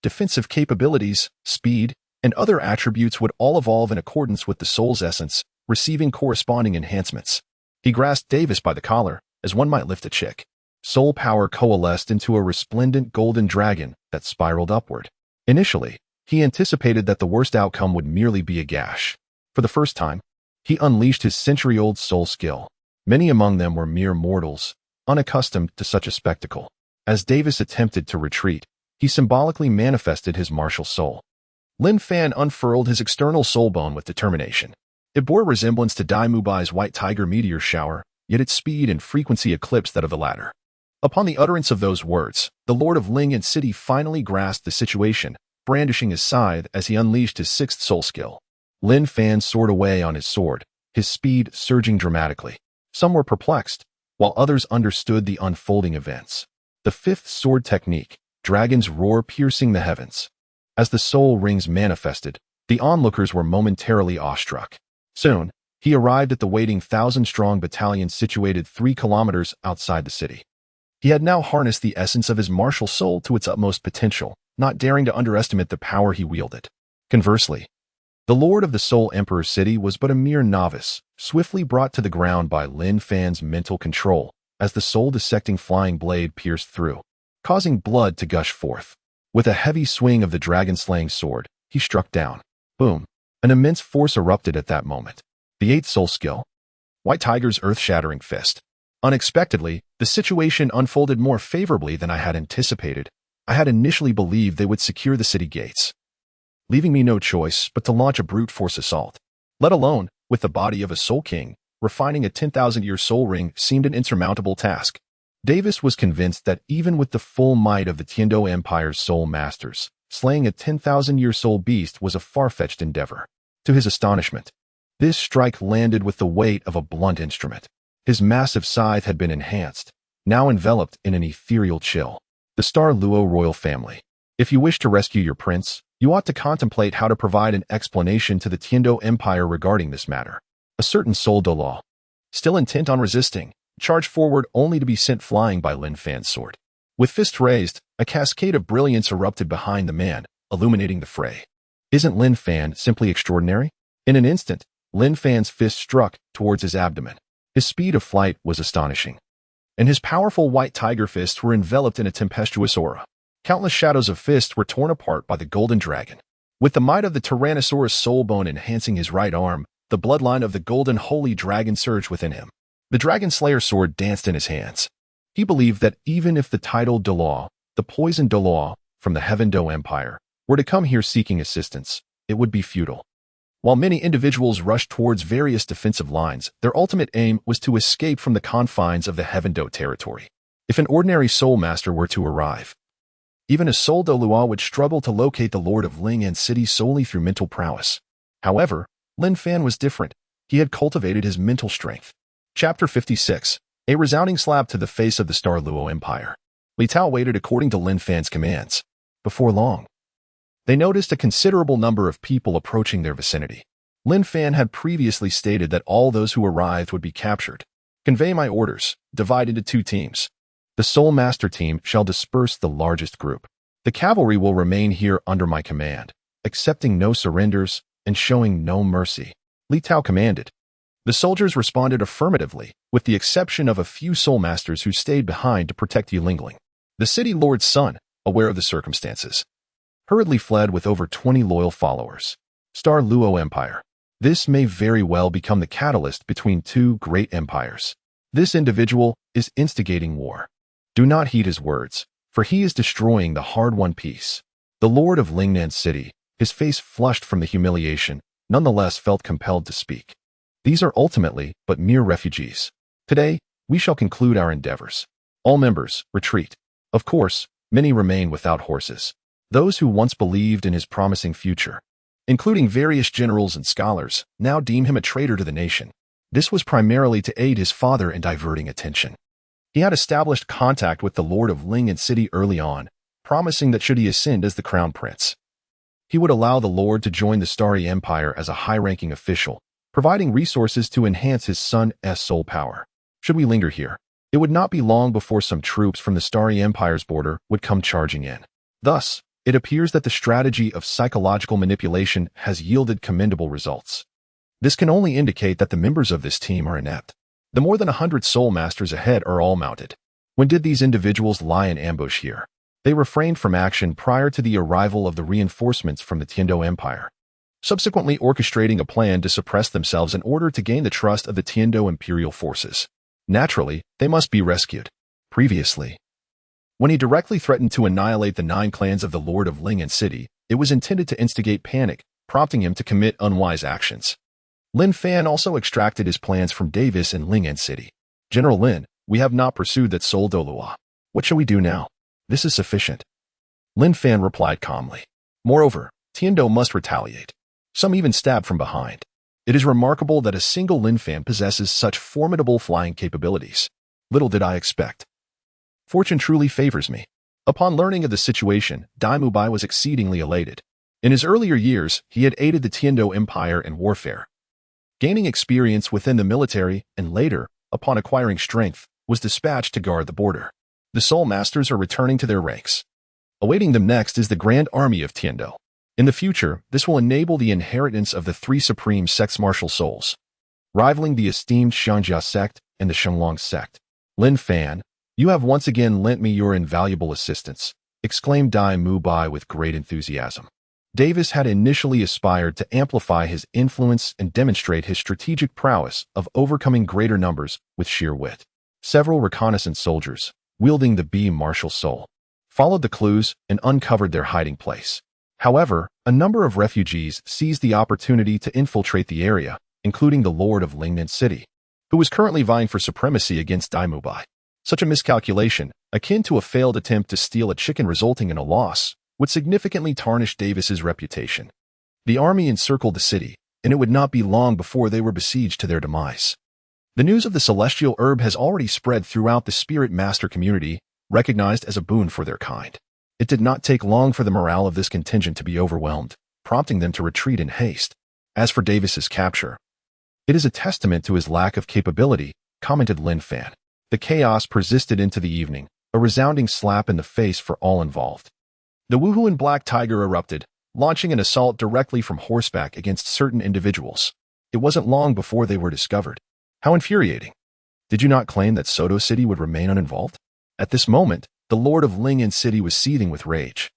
Defensive capabilities, speed, and other attributes would all evolve in accordance with the soul's essence, receiving corresponding enhancements. He grasped Davis by the collar, as one might lift a chick. Soul power coalesced into a resplendent golden dragon that spiraled upward. Initially, he anticipated that the worst outcome would merely be a gash. For the first time, he unleashed his century-old soul skill. Many among them were mere mortals, unaccustomed to such a spectacle. As Davis attempted to retreat, he symbolically manifested his martial soul. Lin Fan unfurled his external soul bone with determination. It bore resemblance to Dai Mubai's white tiger meteor shower, yet its speed and frequency eclipsed that of the latter. Upon the utterance of those words, the Lord of Ling and City finally grasped the situation, brandishing his scythe as he unleashed his sixth soul skill. Lin Fan soared away on his sword, his speed surging dramatically. Some were perplexed, while others understood the unfolding events. The fifth sword technique, Dragon's Roar piercing the heavens. As the soul rings manifested, the onlookers were momentarily awestruck. Soon, he arrived at the waiting 1,000-strong battalion situated 3 kilometers outside the city. He had now harnessed the essence of his martial soul to its utmost potential, not daring to underestimate the power he wielded. Conversely, the Lord of the Soul Emperor's city was but a mere novice, swiftly brought to the ground by Lin Fan's mental control, as the soul-dissecting flying blade pierced through, causing blood to gush forth. With a heavy swing of the dragon-slaying sword, he struck down. Boom! An immense force erupted at that moment. The eighth soul skill, White Tiger's earth-shattering fist. Unexpectedly, the situation unfolded more favorably than I had anticipated. I had initially believed they would secure the city gates, leaving me no choice but to launch a brute force assault. Let alone, with the body of a Soul King, refining a 10,000-year soul ring seemed an insurmountable task. Davis was convinced that even with the full might of the Tiandou Empire's soul masters, slaying a 10,000-year soul beast was a far-fetched endeavor. To his astonishment, this strike landed with the weight of a blunt instrument. His massive scythe had been enhanced, now enveloped in an ethereal chill. The Star Luo royal family. If you wish to rescue your prince, you ought to contemplate how to provide an explanation to the Tiandou Empire regarding this matter. A certain Soul Douluo, still intent on resisting, charged forward only to be sent flying by Lin Fan's sword. With fist raised, a cascade of brilliance erupted behind the man, illuminating the fray. Isn't Lin Fan simply extraordinary? In an instant, Lin Fan's fist struck towards his abdomen. His speed of flight was astonishing, and his powerful white tiger fists were enveloped in a tempestuous aura. Countless shadows of fists were torn apart by the golden dragon. With the might of the Tyrannosaurus soul bone enhancing his right arm, the bloodline of the golden holy dragon surged within him. The dragon slayer sword danced in his hands. He believed that even if the titled Douluo, the poisoned Douluo from the Heaven Dou Empire, were to come here seeking assistance, it would be futile. While many individuals rushed towards various defensive lines, their ultimate aim was to escape from the confines of the Heaven Dou territory. If an ordinary soul master were to arrive, even a Soul Douluo would struggle to locate the Lord of Ling and City solely through mental prowess. However, Lin Fan was different. He had cultivated his mental strength. Chapter 56. A resounding slap to the face of the Star Luo Empire. Li Tao waited according to Lin Fan's commands. Before long, they noticed a considerable number of people approaching their vicinity. Lin Fan had previously stated that all those who arrived would be captured. Convey my orders. Divide into 2 teams. The Soul Master team shall disperse the largest group. The cavalry will remain here under my command, accepting no surrenders and showing no mercy. Li Tao commanded. The soldiers responded affirmatively, with the exception of a few soul masters who stayed behind to protect Yulingling. The city lord's son, aware of the circumstances, hurriedly fled with over 20 loyal followers. Star Luo Empire. This may very well become the catalyst between 2 great empires. This individual is instigating war. Do not heed his words, for he is destroying the hard-won peace. The Lord of Lingnan City, his face flushed from the humiliation, nonetheless felt compelled to speak. These are ultimately but mere refugees. Today, we shall conclude our endeavors. All members, retreat. Of course, many remain without horses. Those who once believed in his promising future, including various generals and scholars, now deem him a traitor to the nation. This was primarily to aid his father in diverting attention. He had established contact with the Lord of Ling and City early on, promising that should he ascend as the crown prince, he would allow the Lord to join the Starry Empire as a high-ranking official, providing resources to enhance his son's soul power. Should we linger here, it would not be long before some troops from the Starry Empire's border would come charging in. Thus, it appears that the strategy of psychological manipulation has yielded commendable results. This can only indicate that the members of this team are inept. The more than 100 soul masters ahead are all mounted. When did these individuals lie in ambush here? They refrained from action prior to the arrival of the reinforcements from the Tiandou Empire, subsequently orchestrating a plan to suppress themselves in order to gain the trust of the Tiandou imperial forces. Naturally, they must be rescued. Previously, when he directly threatened to annihilate the 9 clans of the Lord of Lingnan City, it was intended to instigate panic, prompting him to commit unwise actions. Lin Fan also extracted his plans from Davis in Lingnan City. General Lin, we have not pursued that soul Douluo. What shall we do now? This is sufficient. Lin Fan replied calmly. Moreover, Tiandou must retaliate. Some even stabbed from behind. It is remarkable that a single Lin Fan possesses such formidable flying capabilities. Little did I expect. Fortune truly favors me. Upon learning of the situation, By was exceedingly elated. In his earlier years, he had aided the Tiandou Empire in warfare. Gaining experience within the military, and later, upon acquiring strength, was dispatched to guard the border. The Soul Masters are returning to their ranks. Awaiting them next is the Grand Army of Tiandou. In the future, this will enable the inheritance of the 3 supreme sects martial souls, rivaling the esteemed Xiangjia sect and the Shenglong sect. Lin Fan, you have once again lent me your invaluable assistance, exclaimed By with great enthusiasm. Davis had initially aspired to amplify his influence and demonstrate his strategic prowess of overcoming greater numbers with sheer wit. Several reconnaissance soldiers, wielding the B martial soul, followed the clues and uncovered their hiding place. However, a number of refugees seized the opportunity to infiltrate the area, including the Lord of Lingnan City, who was currently vying for supremacy against By. Such a miscalculation, akin to a failed attempt to steal a chicken resulting in a loss, would significantly tarnish Davis's reputation. The army encircled the city, and it would not be long before they were besieged to their demise. The news of the celestial herb has already spread throughout the Spirit Master community, recognized as a boon for their kind. It did not take long for the morale of this contingent to be overwhelmed, prompting them to retreat in haste. As for Davis's capture, it is a testament to his lack of capability, commented Lin Fan. The chaos persisted into the evening, a resounding slap in the face for all involved. The Wuhuan Black Tiger erupted, launching an assault directly from horseback against certain individuals. It wasn't long before they were discovered. How infuriating. Did you not claim that Soto City would remain uninvolved? At this moment, the Lord of Lingnan City was seething with rage,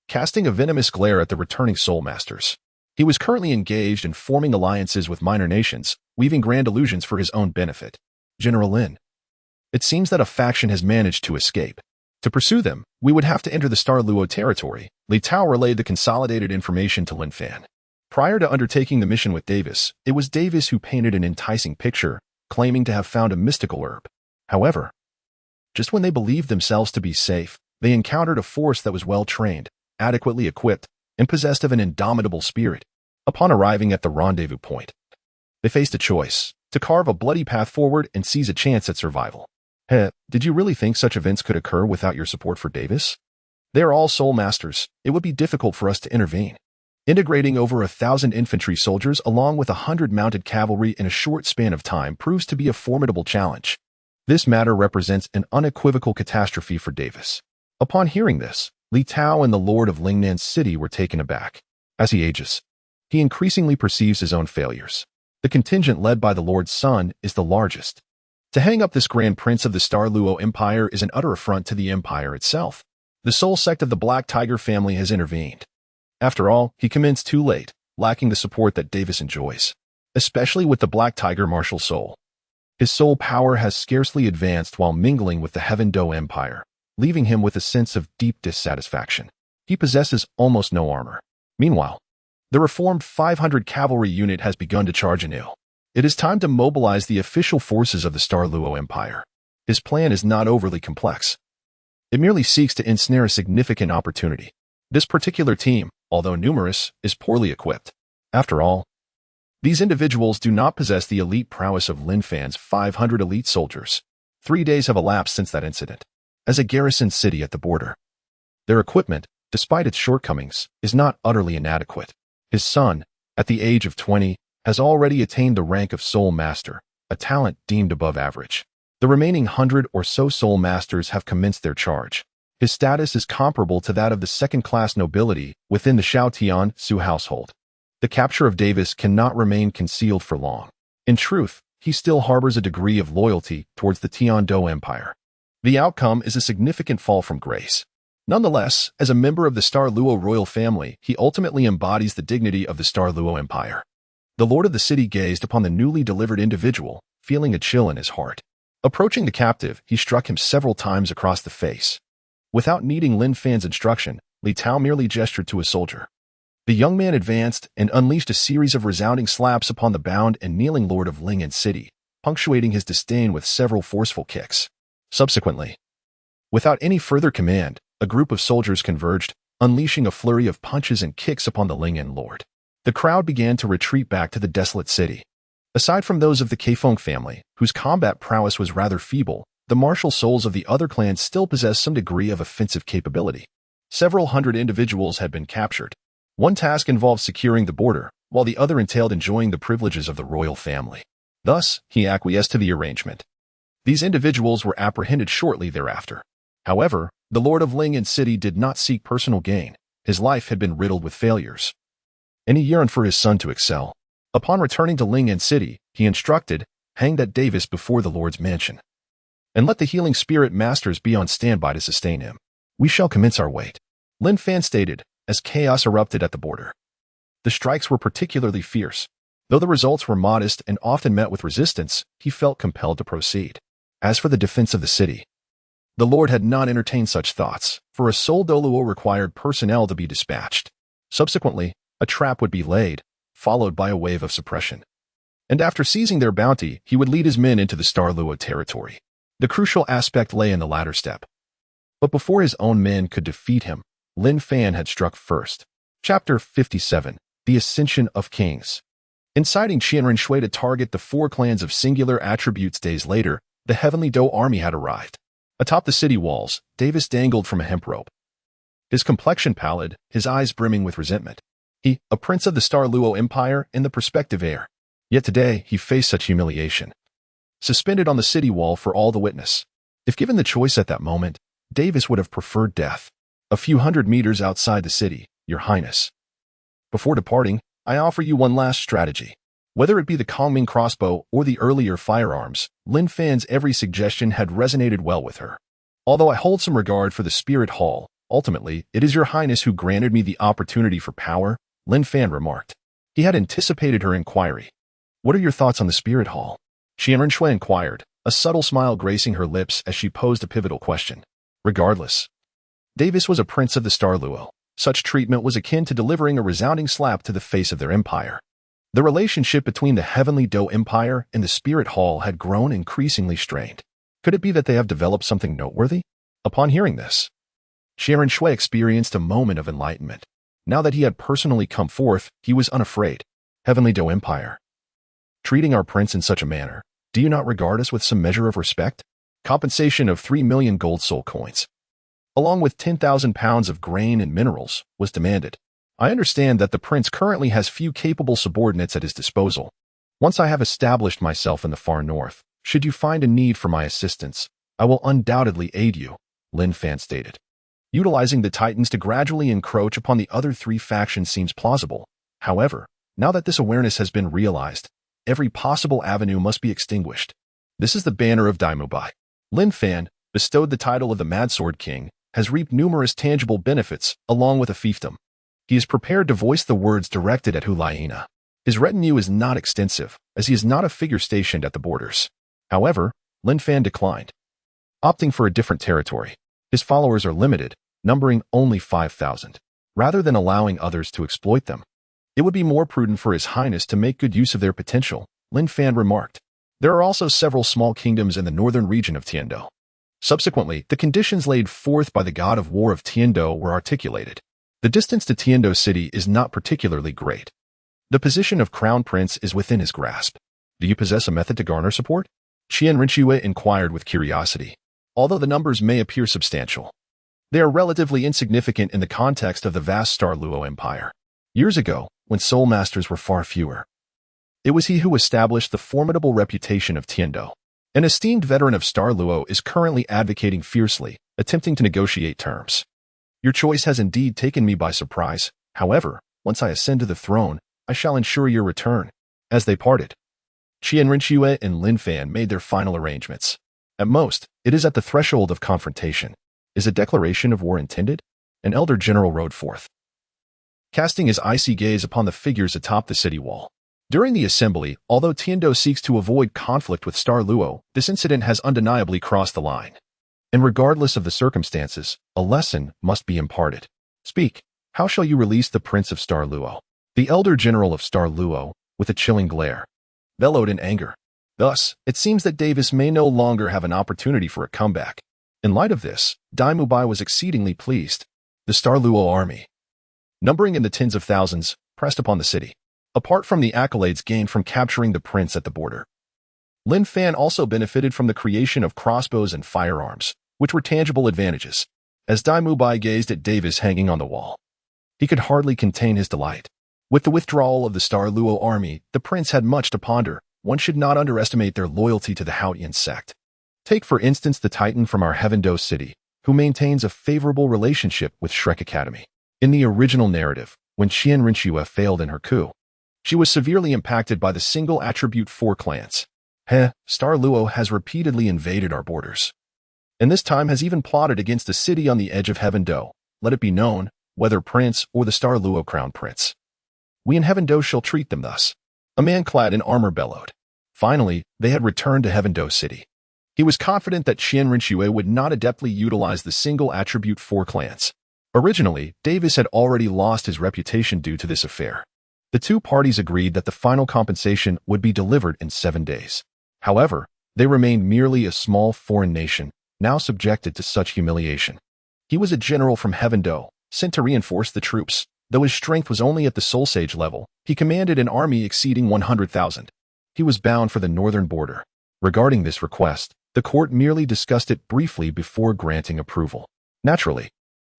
casting a venomous glare at the returning Soul Masters. He was currently engaged in forming alliances with minor nations, weaving grand illusions for his own benefit. General Lin, it seems that a faction has managed to escape. To pursue them, we would have to enter the Star Luo territory. Li Tao relayed the consolidated information to Lin Fan. Prior to undertaking the mission with Davis, it was Davis who painted an enticing picture, claiming to have found a mystical herb. However, just when they believed themselves to be safe, they encountered a force that was well-trained, adequately equipped, and possessed of an indomitable spirit. Upon arriving at the rendezvous point, they faced a choice: to carve a bloody path forward and seize a chance at survival. Did you really think such events could occur without your support for Davis? They are all Soul Masters. It would be difficult for us to intervene. Integrating over 1,000 infantry soldiers along with 100 mounted cavalry in a short span of time proves to be a formidable challenge. This matter represents an unequivocal catastrophe for Davis. Upon hearing this, Li Tao and the Lord of Lingnan City were taken aback. As he ages, he increasingly perceives his own failures. The contingent led by the Lord's son is the largest. To hang up this Grand Prince of the Star Luo Empire is an utter affront to the empire itself. The Soul Sect of the Black Tiger family has intervened. After all, he commenced too late, lacking the support that Davis enjoys, especially with the Black Tiger martial soul. His soul power has scarcely advanced while mingling with the Heaven Dou Empire, leaving him with a sense of deep dissatisfaction. He possesses almost no armor. Meanwhile, the reformed 500 cavalry unit has begun to charge anew. It is time to mobilize the official forces of the Star Luo Empire. His plan is not overly complex. It merely seeks to ensnare a significant opportunity. This particular team, although numerous, is poorly equipped. After all, these individuals do not possess the elite prowess of Lin Fan's 500 elite soldiers. 3 days have elapsed since that incident. As a garrison city at the border, their equipment, despite its shortcomings, is not utterly inadequate. His son, at the age of 20, has already attained the rank of Soul Master, a talent deemed above average. The remaining 100 or so Soul Masters have commenced their charge. His status is comparable to that of the second-class nobility within the Xiaotian Su household. The capture of Davis cannot remain concealed for long. In truth, he still harbors a degree of loyalty towards the Tiandou Empire. The outcome is a significant fall from grace. Nonetheless, as a member of the Star Luo royal family, he ultimately embodies the dignity of the Star Luo Empire. The lord of the city gazed upon the newly delivered individual, feeling a chill in his heart. Approaching the captive, he struck him several times across the face. Without needing Lin Fan's instruction, Li Tao merely gestured to a soldier. The young man advanced and unleashed a series of resounding slaps upon the bound and kneeling lord of Ling'an City, punctuating his disdain with several forceful kicks. Subsequently, without any further command, a group of soldiers converged, unleashing a flurry of punches and kicks upon the Ling'an lord. The crowd began to retreat back to the desolate city. Aside from those of the Keifeng family, whose combat prowess was rather feeble, the martial souls of the other clans still possessed some degree of offensive capability. Several hundred individuals had been captured. One task involved securing the border, while the other entailed enjoying the privileges of the royal family. Thus, he acquiesced to the arrangement. These individuals were apprehended shortly thereafter. However, the lord of Ling'an City did not seek personal gain. His life had been riddled with failures, and he yearned for his son to excel. Upon returning to Ling'an City, he instructed, "Hang that Davis before the lord's mansion, and let the healing spirit masters be on standby to sustain him. We shall commence our wait," Lin Fan stated, as chaos erupted at the border. The strikes were particularly fierce. Though the results were modest and often met with resistance, he felt compelled to proceed. As for the defense of the city, the lord had not entertained such thoughts, for a sole Douluo required personnel to be dispatched. Subsequently, a trap would be laid, followed by a wave of suppression. And after seizing their bounty, he would lead his men into the Star Luo territory. The crucial aspect lay in the latter step. But before his own men could defeat him, Lin Fan had struck first. Chapter 57. The Ascension of Kings. Inciting Qian Renxue to target the four clans of singular attributes days later, the Heavenly Dou army had arrived. Atop the city walls, Davis dangled from a hemp rope. His complexion pallid, his eyes brimming with resentment. He, a prince of the Star Luo Empire, in the prospective heir. Yet today, he faced such humiliation. Suspended on the city wall for all to witness. If given the choice at that moment, Davis would have preferred death. A few hundred meters outside the city, Your Highness. Before departing, I offer you one last strategy. Whether it be the Kongming crossbow or the earlier firearms, Lin Fan's every suggestion had resonated well with her. Although I hold some regard for the Spirit Hall, ultimately, it is Your Highness who granted me the opportunity for power, Lin Fan remarked. He had anticipated her inquiry. What are your thoughts on the Spirit Hall? Qian Renxue inquired, a subtle smile gracing her lips as she posed a pivotal question. Regardless, Davis was a prince of the Star Luo. Such treatment was akin to delivering a resounding slap to the face of their empire. The relationship between the Heavenly Dou Empire and the Spirit Hall had grown increasingly strained. Could it be that they have developed something noteworthy? Upon hearing this, Xue Renxue experienced a moment of enlightenment. Now that he had personally come forth, he was unafraid. Heavenly Dou Empire, treating our prince in such a manner, do you not regard us with some measure of respect? Compensation of 3 million gold soul coins, along with 10,000 pounds of grain and minerals, was demanded. I understand that the prince currently has few capable subordinates at his disposal. Once I have established myself in the far north, should you find a need for my assistance, I will undoubtedly aid you, Lin Fan stated. Utilizing the Titans to gradually encroach upon the other three factions seems plausible. However, now that this awareness has been realized, every possible avenue must be extinguished. This is the banner of By. Lin Fan, bestowed the title of the Mad Sword King, has reaped numerous tangible benefits, along with a fiefdom. He is prepared to voice the words directed at Hulaina. His retinue is not extensive, as he is not a figure stationed at the borders. However, Lin Fan declined, opting for a different territory. His followers are limited, numbering only 5,000. Rather than allowing others to exploit them, it would be more prudent for His Highness to make good use of their potential, Lin Fan remarked. There are also several small kingdoms in the northern region of Tiandou. Subsequently, the conditions laid forth by the god of war of Tiandou were articulated. The distance to Tiandou City is not particularly great. The position of Crown Prince is within his grasp. Do you possess a method to garner support? Qian Renxue inquired with curiosity. Although the numbers may appear substantial, they are relatively insignificant in the context of the vast Star Luo Empire. Years ago, when soul masters were far fewer, it was he who established the formidable reputation of Tiandou. An esteemed veteran of Star Luo is currently advocating fiercely, attempting to negotiate terms. Your choice has indeed taken me by surprise. However, once I ascend to the throne, I shall ensure your return. As they parted, Qian Renxue and Lin Fan made their final arrangements. At most, it is at the threshold of confrontation. Is a declaration of war intended? An elder general rode forth, casting his icy gaze upon the figures atop the city wall. During the assembly, although Tiandou seeks to avoid conflict with Star Luo, this incident has undeniably crossed the line. And regardless of the circumstances, a lesson must be imparted. Speak, how shall you release the Prince of Star Luo? The elder general of Star Luo, with a chilling glare, bellowed in anger. Thus, it seems that Davis may no longer have an opportunity for a comeback. In light of this, By was exceedingly pleased. The Star Luo army, numbering in the tens of thousands, pressed upon the city. Apart from the accolades gained from capturing the prince at the border, Lin Fan also benefited from the creation of crossbows and firearms, which were tangible advantages. As By gazed at Davis hanging on the wall, he could hardly contain his delight. With the withdrawal of the Star Luo army, the prince had much to ponder. One should not underestimate their loyalty to the Haotian sect. Take for instance the Titan from our Heaven Dou city, who maintains a favorable relationship with Shrek Academy. In the original narrative, when Qinghe Renxue failed in her coup, she was severely impacted by the single attribute 4 clans. Star Luo has repeatedly invaded our borders, and this time has even plotted against the city on the edge of Heaven Dou. Let it be known, whether prince or the Star Luo crown prince, we in Heaven Dou shall treat them thus. A man clad in armor bellowed. Finally, they had returned to Heaven Dou city. He was confident that Qinghe Renxue would not adeptly utilize the single attribute 4 clans. Originally, Davis had already lost his reputation due to this affair. The two parties agreed that the final compensation would be delivered in 7 days. However, they remained merely a small foreign nation, now subjected to such humiliation. He was a general from Heaven Dou, sent to reinforce the troops. Though his strength was only at the Soul Sage level, he commanded an army exceeding 100,000. He was bound for the northern border. Regarding this request, the court merely discussed it briefly before granting approval. Naturally,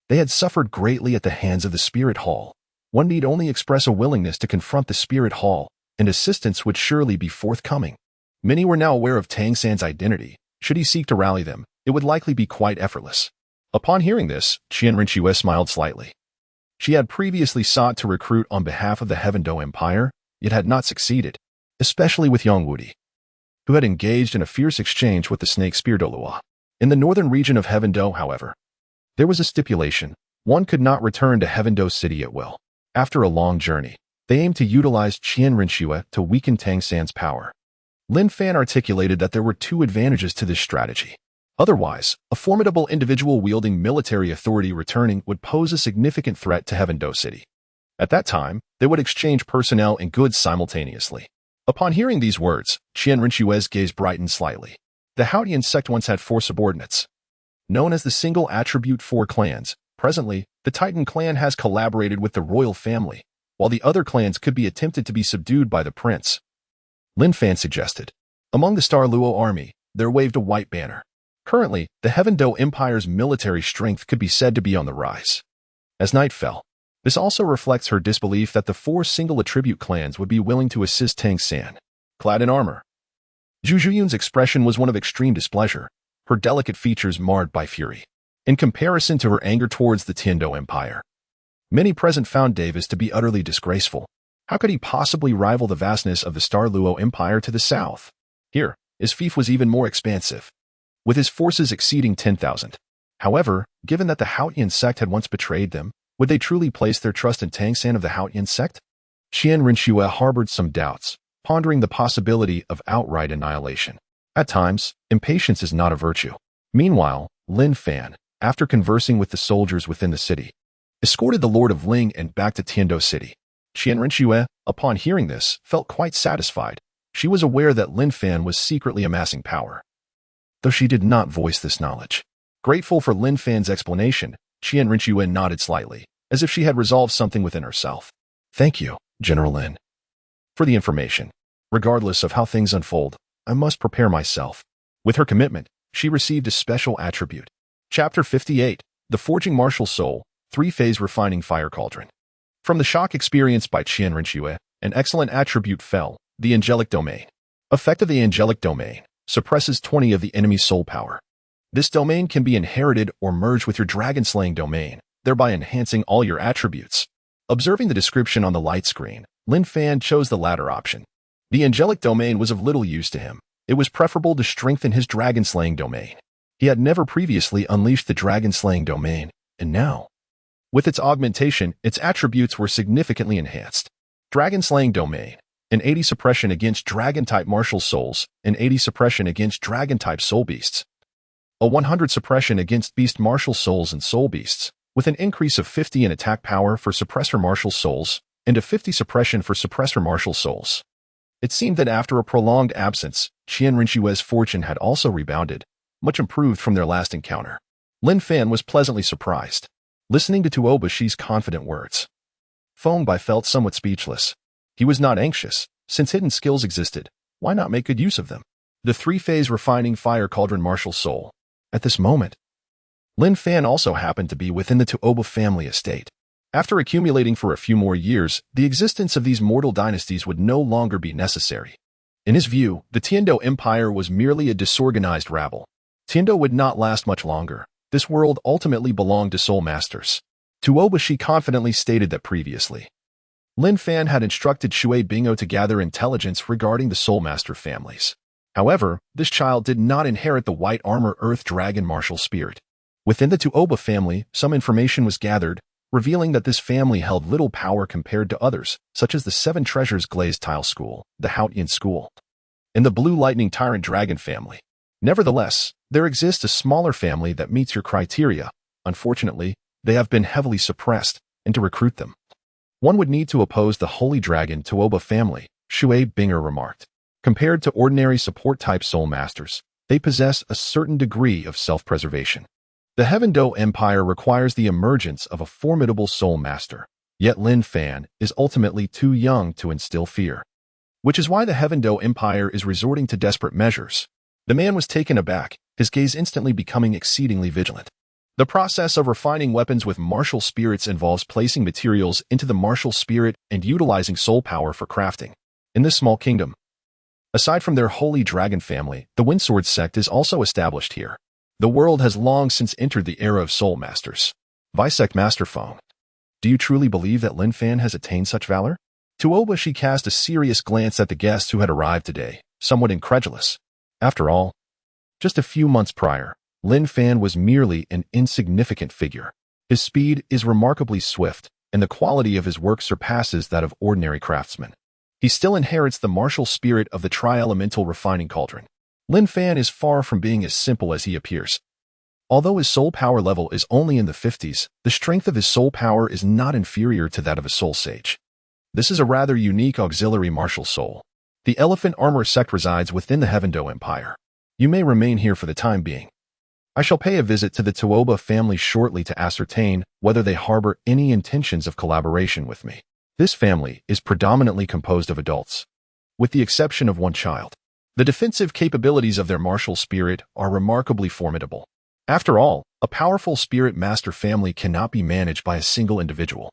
they had suffered greatly at the hands of the Spirit Hall. One need only express a willingness to confront the Spirit Hall, and assistance would surely be forthcoming. Many were now aware of Tang San's identity. Should he seek to rally them, it would likely be quite effortless. Upon hearing this, Qinghe Renxue smiled slightly. She had previously sought to recruit on behalf of the Heaven Dou Empire, yet had not succeeded, especially with Yang Wudi, who had engaged in a fierce exchange with the snake spear Douluo. In the northern region of Heaven Dou, however, there was a stipulation. One could not return to Heaven Dou city at will. After a long journey, they aimed to utilize Qinghe Renxue to weaken Tang San's power. Lin Fan articulated that there were 2 advantages to this strategy. Otherwise, a formidable individual wielding military authority returning would pose a significant threat to Heaven Dou city. At that time, they would exchange personnel and goods simultaneously. Upon hearing these words, Qinghe Renxue's gaze brightened slightly. The Haotian sect once had 4 subordinates, known as the single attribute 4 clans. Presently, the Titan clan has collaborated with the royal family, while the other clans could be attempted to be subdued by the prince. Lin Fan suggested. Among the Star Luo army, there waved a white banner. Currently, the Heaven Dou Empire's military strength could be said to be on the rise. As night fell, this also reflects her disbelief that the 4 single attribute clans would be willing to assist Tang San. Clad in armor, Zhu Zhuyun's expression was one of extreme displeasure, her delicate features marred by fury. In comparison to her anger towards the Tiandou Empire, many present found Davis to be utterly disgraceful. How could he possibly rival the vastness of the Star Luo Empire to the south? Here, his fief was even more expansive, with his forces exceeding 10,000. However, given that the Haotian sect had once betrayed them, would they truly place their trust in Tang San of the Haotian sect? Qinghe Renxue harbored some doubts, pondering the possibility of outright annihilation. At times, impatience is not a virtue. Meanwhile, Lin Fan, after conversing with the soldiers within the city, escorted the Lord of Ling and back to Tiandou city. Qinghe Renxue, upon hearing this, felt quite satisfied. She was aware that Lin Fan was secretly amassing power, though she did not voice this knowledge. Grateful for Lin Fan's explanation, Qinghe Renxue nodded slightly, as if she had resolved something within herself. Thank you, General Lin, for the information. Regardless of how things unfold, I must prepare myself. With her commitment, she received a special attribute. Chapter 58, The Forging Martial Soul, 3-Phase Refining Fire Cauldron. From the shock experienced by Qinghe Renxue, an excellent attribute fell, the Angelic Domain. Effect of the Angelic Domain. Suppresses 20 of the enemy's soul power. This domain can be inherited or merged with your dragon-slaying domain, thereby enhancing all your attributes. Observing the description on the light screen, Lin Fan chose the latter option. The Angelic Domain was of little use to him. It was preferable to strengthen his dragon-slaying domain. He had never previously unleashed the dragon-slaying domain, and now, with its augmentation, its attributes were significantly enhanced. Dragon-slaying domain, an 80 suppression against dragon-type martial souls, an 80 suppression against dragon-type soul beasts, a 100 suppression against beast martial souls and soul beasts, with an increase of 50 in attack power for suppressor martial souls, and a 50 suppression for suppressor martial souls. It seemed that after a prolonged absence, Qian Renxue's fortune had also rebounded, much improved from their last encounter. Lin Fan was pleasantly surprised, listening to Douluo.Qian's confident words. By felt somewhat speechless. He was not anxious. Since hidden skills existed, why not make good use of them? The three-phase refining fire cauldron martial soul. At this moment, Lin Fan also happened to be within the Douluo family estate. After accumulating for a few more years, the existence of these mortal dynasties would no longer be necessary. In his view, the Tiandou Empire was merely a disorganized rabble. Tiandou would not last much longer. This world ultimately belonged to soul masters. Douluo.Qian confidently stated that previously, Lin Fan had instructed Xue Qinghe to gather intelligence regarding the soul master families. However, this child did not inherit the white armor earth dragon martial spirit. Within the Douluo family, some information was gathered, revealing that this family held little power compared to others, such as the Seven Treasures Glazed Tile School, the Haotian School, and the Blue Lightning Tyrant Dragon family. Nevertheless, there exists a smaller family that meets your criteria. Unfortunately, they have been heavily suppressed, and to recruit them, one would need to oppose the Holy Dragon Douluo family, Xue Qinghe remarked. Compared to ordinary support-type soul masters, they possess a certain degree of self-preservation. The Heaven Dou Empire requires the emergence of a formidable soul master, yet Lin Fan is ultimately too young to instill fear. Which is why the Heaven Dou Empire is resorting to desperate measures. The man was taken aback, his gaze instantly becoming exceedingly vigilant. The process of refining weapons with martial spirits involves placing materials into the martial spirit and utilizing soul power for crafting. In this small kingdom, aside from their holy dragon family, the Windsword sect is also established here. The world has long since entered the era of soul masters. Visect Master Feng. Do you truly believe that Lin Fan has attained such valor? Douluo.Qian cast a serious glance at the guests who had arrived today, somewhat incredulous. After all, just a few months prior, Lin Fan was merely an insignificant figure. His speed is remarkably swift, and the quality of his work surpasses that of ordinary craftsmen. He still inherits the martial spirit of the tri-elemental refining cauldron. Lin Fan is far from being as simple as he appears. Although his soul power level is only in the 50s, the strength of his soul power is not inferior to that of a soul sage. This is a rather unique auxiliary martial soul. The Elephant Armor sect resides within the Heaven Dou Empire. You may remain here for the time being. I shall pay a visit to the Douluo family shortly to ascertain whether they harbor any intentions of collaboration with me. This family is predominantly composed of adults, with the exception of one child. The defensive capabilities of their martial spirit are remarkably formidable. After all, a powerful spirit master family cannot be managed by a single individual.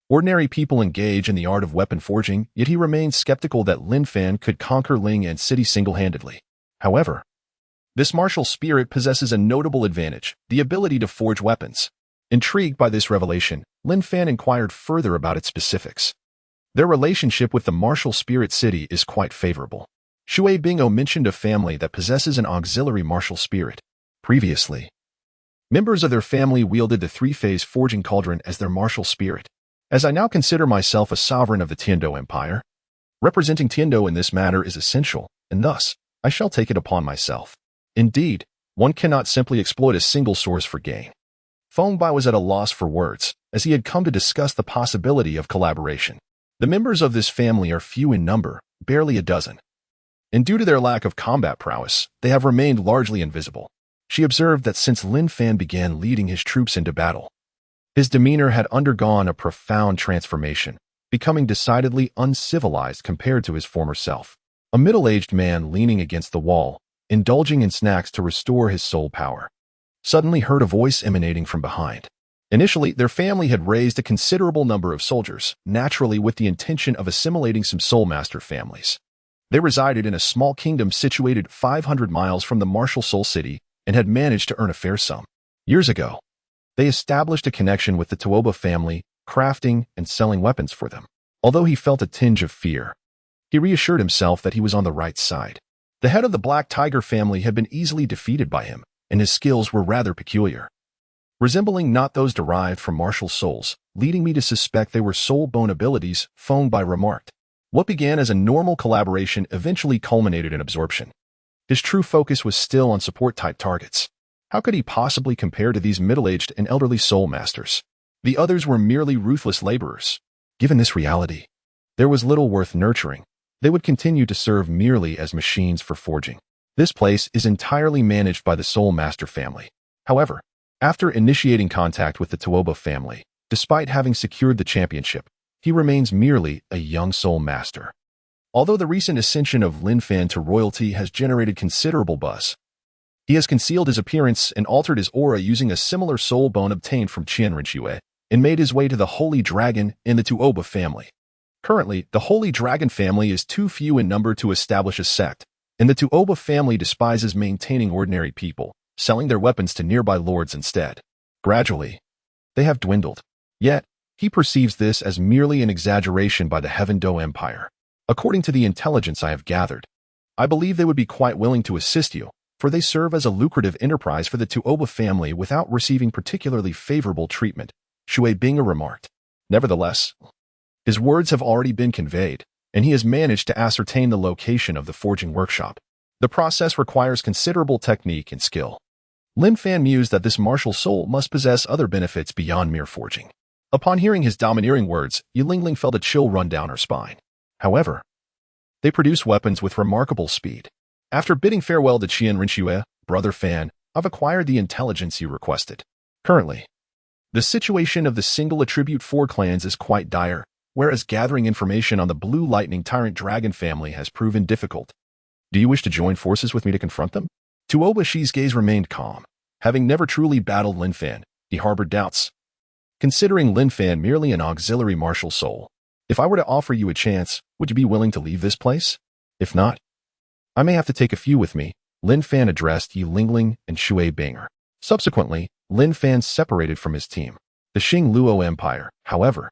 Ordinary people engage in the art of weapon forging, yet he remains skeptical that Lin Fan could conquer Ling and City single-handedly. However, this martial spirit possesses a notable advantage, the ability to forge weapons. Intrigued by this revelation, Lin Fan inquired further about its specifics. Their relationship with the martial spirit city is quite favorable. Xue Qinghe mentioned a family that possesses an auxiliary martial spirit. Previously, members of their family wielded the three-phase forging cauldron as their martial spirit. As I now consider myself a sovereign of the Tiandou Empire, representing Tiandou in this matter is essential, and thus, I shall take it upon myself. Indeed, one cannot simply exploit a single source for gain. By was at a loss for words, as he had come to discuss the possibility of collaboration. The members of this family are few in number, barely a dozen. And due to their lack of combat prowess, they have remained largely invisible. She observed that since Lin Fan began leading his troops into battle, his demeanor had undergone a profound transformation, becoming decidedly uncivilized compared to his former self. A middle-aged man leaning against the wall, indulging in snacks to restore his soul power, suddenly heard a voice emanating from behind. Initially, their family had raised a considerable number of soldiers, naturally with the intention of assimilating some soul master families. They resided in a small kingdom situated 500 miles from the martial soul city and had managed to earn a fair sum. Years ago, they established a connection with the Douluo family, crafting and selling weapons for them. Although he felt a tinge of fear, he reassured himself that he was on the right side. The head of the Black Tiger family had been easily defeated by him, and his skills were rather peculiar, resembling not those derived from martial souls, leading me to suspect they were soul-bone abilities. By remarked. What began as a normal collaboration eventually culminated in absorption. His true focus was still on support-type targets. How could he possibly compare to these middle-aged and elderly soul masters? The others were merely ruthless laborers. Given this reality, there was little worth nurturing. They would continue to serve merely as machines for forging. This place is entirely managed by the Soul Master family. However, after initiating contact with the Douluo family, despite having secured the championship, he remains merely a young Soul Master. Although the recent ascension of Lin Fan to royalty has generated considerable buzz, he has concealed his appearance and altered his aura using a similar soul bone obtained from Qian Renxue and made his way to the Holy Dragon in the Douluo family. Currently, the Holy Dragon family is too few in number to establish a sect, and the Douluo family despises maintaining ordinary people, selling their weapons to nearby lords instead. Gradually, they have dwindled. Yet, he perceives this as merely an exaggeration by the Heaven Dou Empire. According to the intelligence I have gathered, I believe they would be quite willing to assist you, for they serve as a lucrative enterprise for the Douluo family without receiving particularly favorable treatment, Xue Qinghe remarked. Nevertheless, his words have already been conveyed, and he has managed to ascertain the location of the forging workshop. The process requires considerable technique and skill. Lin Fan mused that this martial soul must possess other benefits beyond mere forging. Upon hearing his domineering words, Yilingling felt a chill run down her spine. However, they produce weapons with remarkable speed. After bidding farewell to Qian Renxue, Brother Fan, I've acquired the intelligence you requested. Currently, the situation of the single attribute 4 clans is quite dire, whereas gathering information on the Blue Lightning Tyrant Dragon family has proven difficult. Do you wish to join forces with me to confront them? Douluo Qi's gaze remained calm. Having never truly battled Lin Fan, he harbored doubts. Considering Lin Fan merely an auxiliary martial soul, if I were to offer you a chance, would you be willing to leave this place? If not, I may have to take a few with me. Lin Fan addressed Yilingling and Xue Qinghe. Subsequently, Lin Fan separated from his team. The Xingluo Empire, however,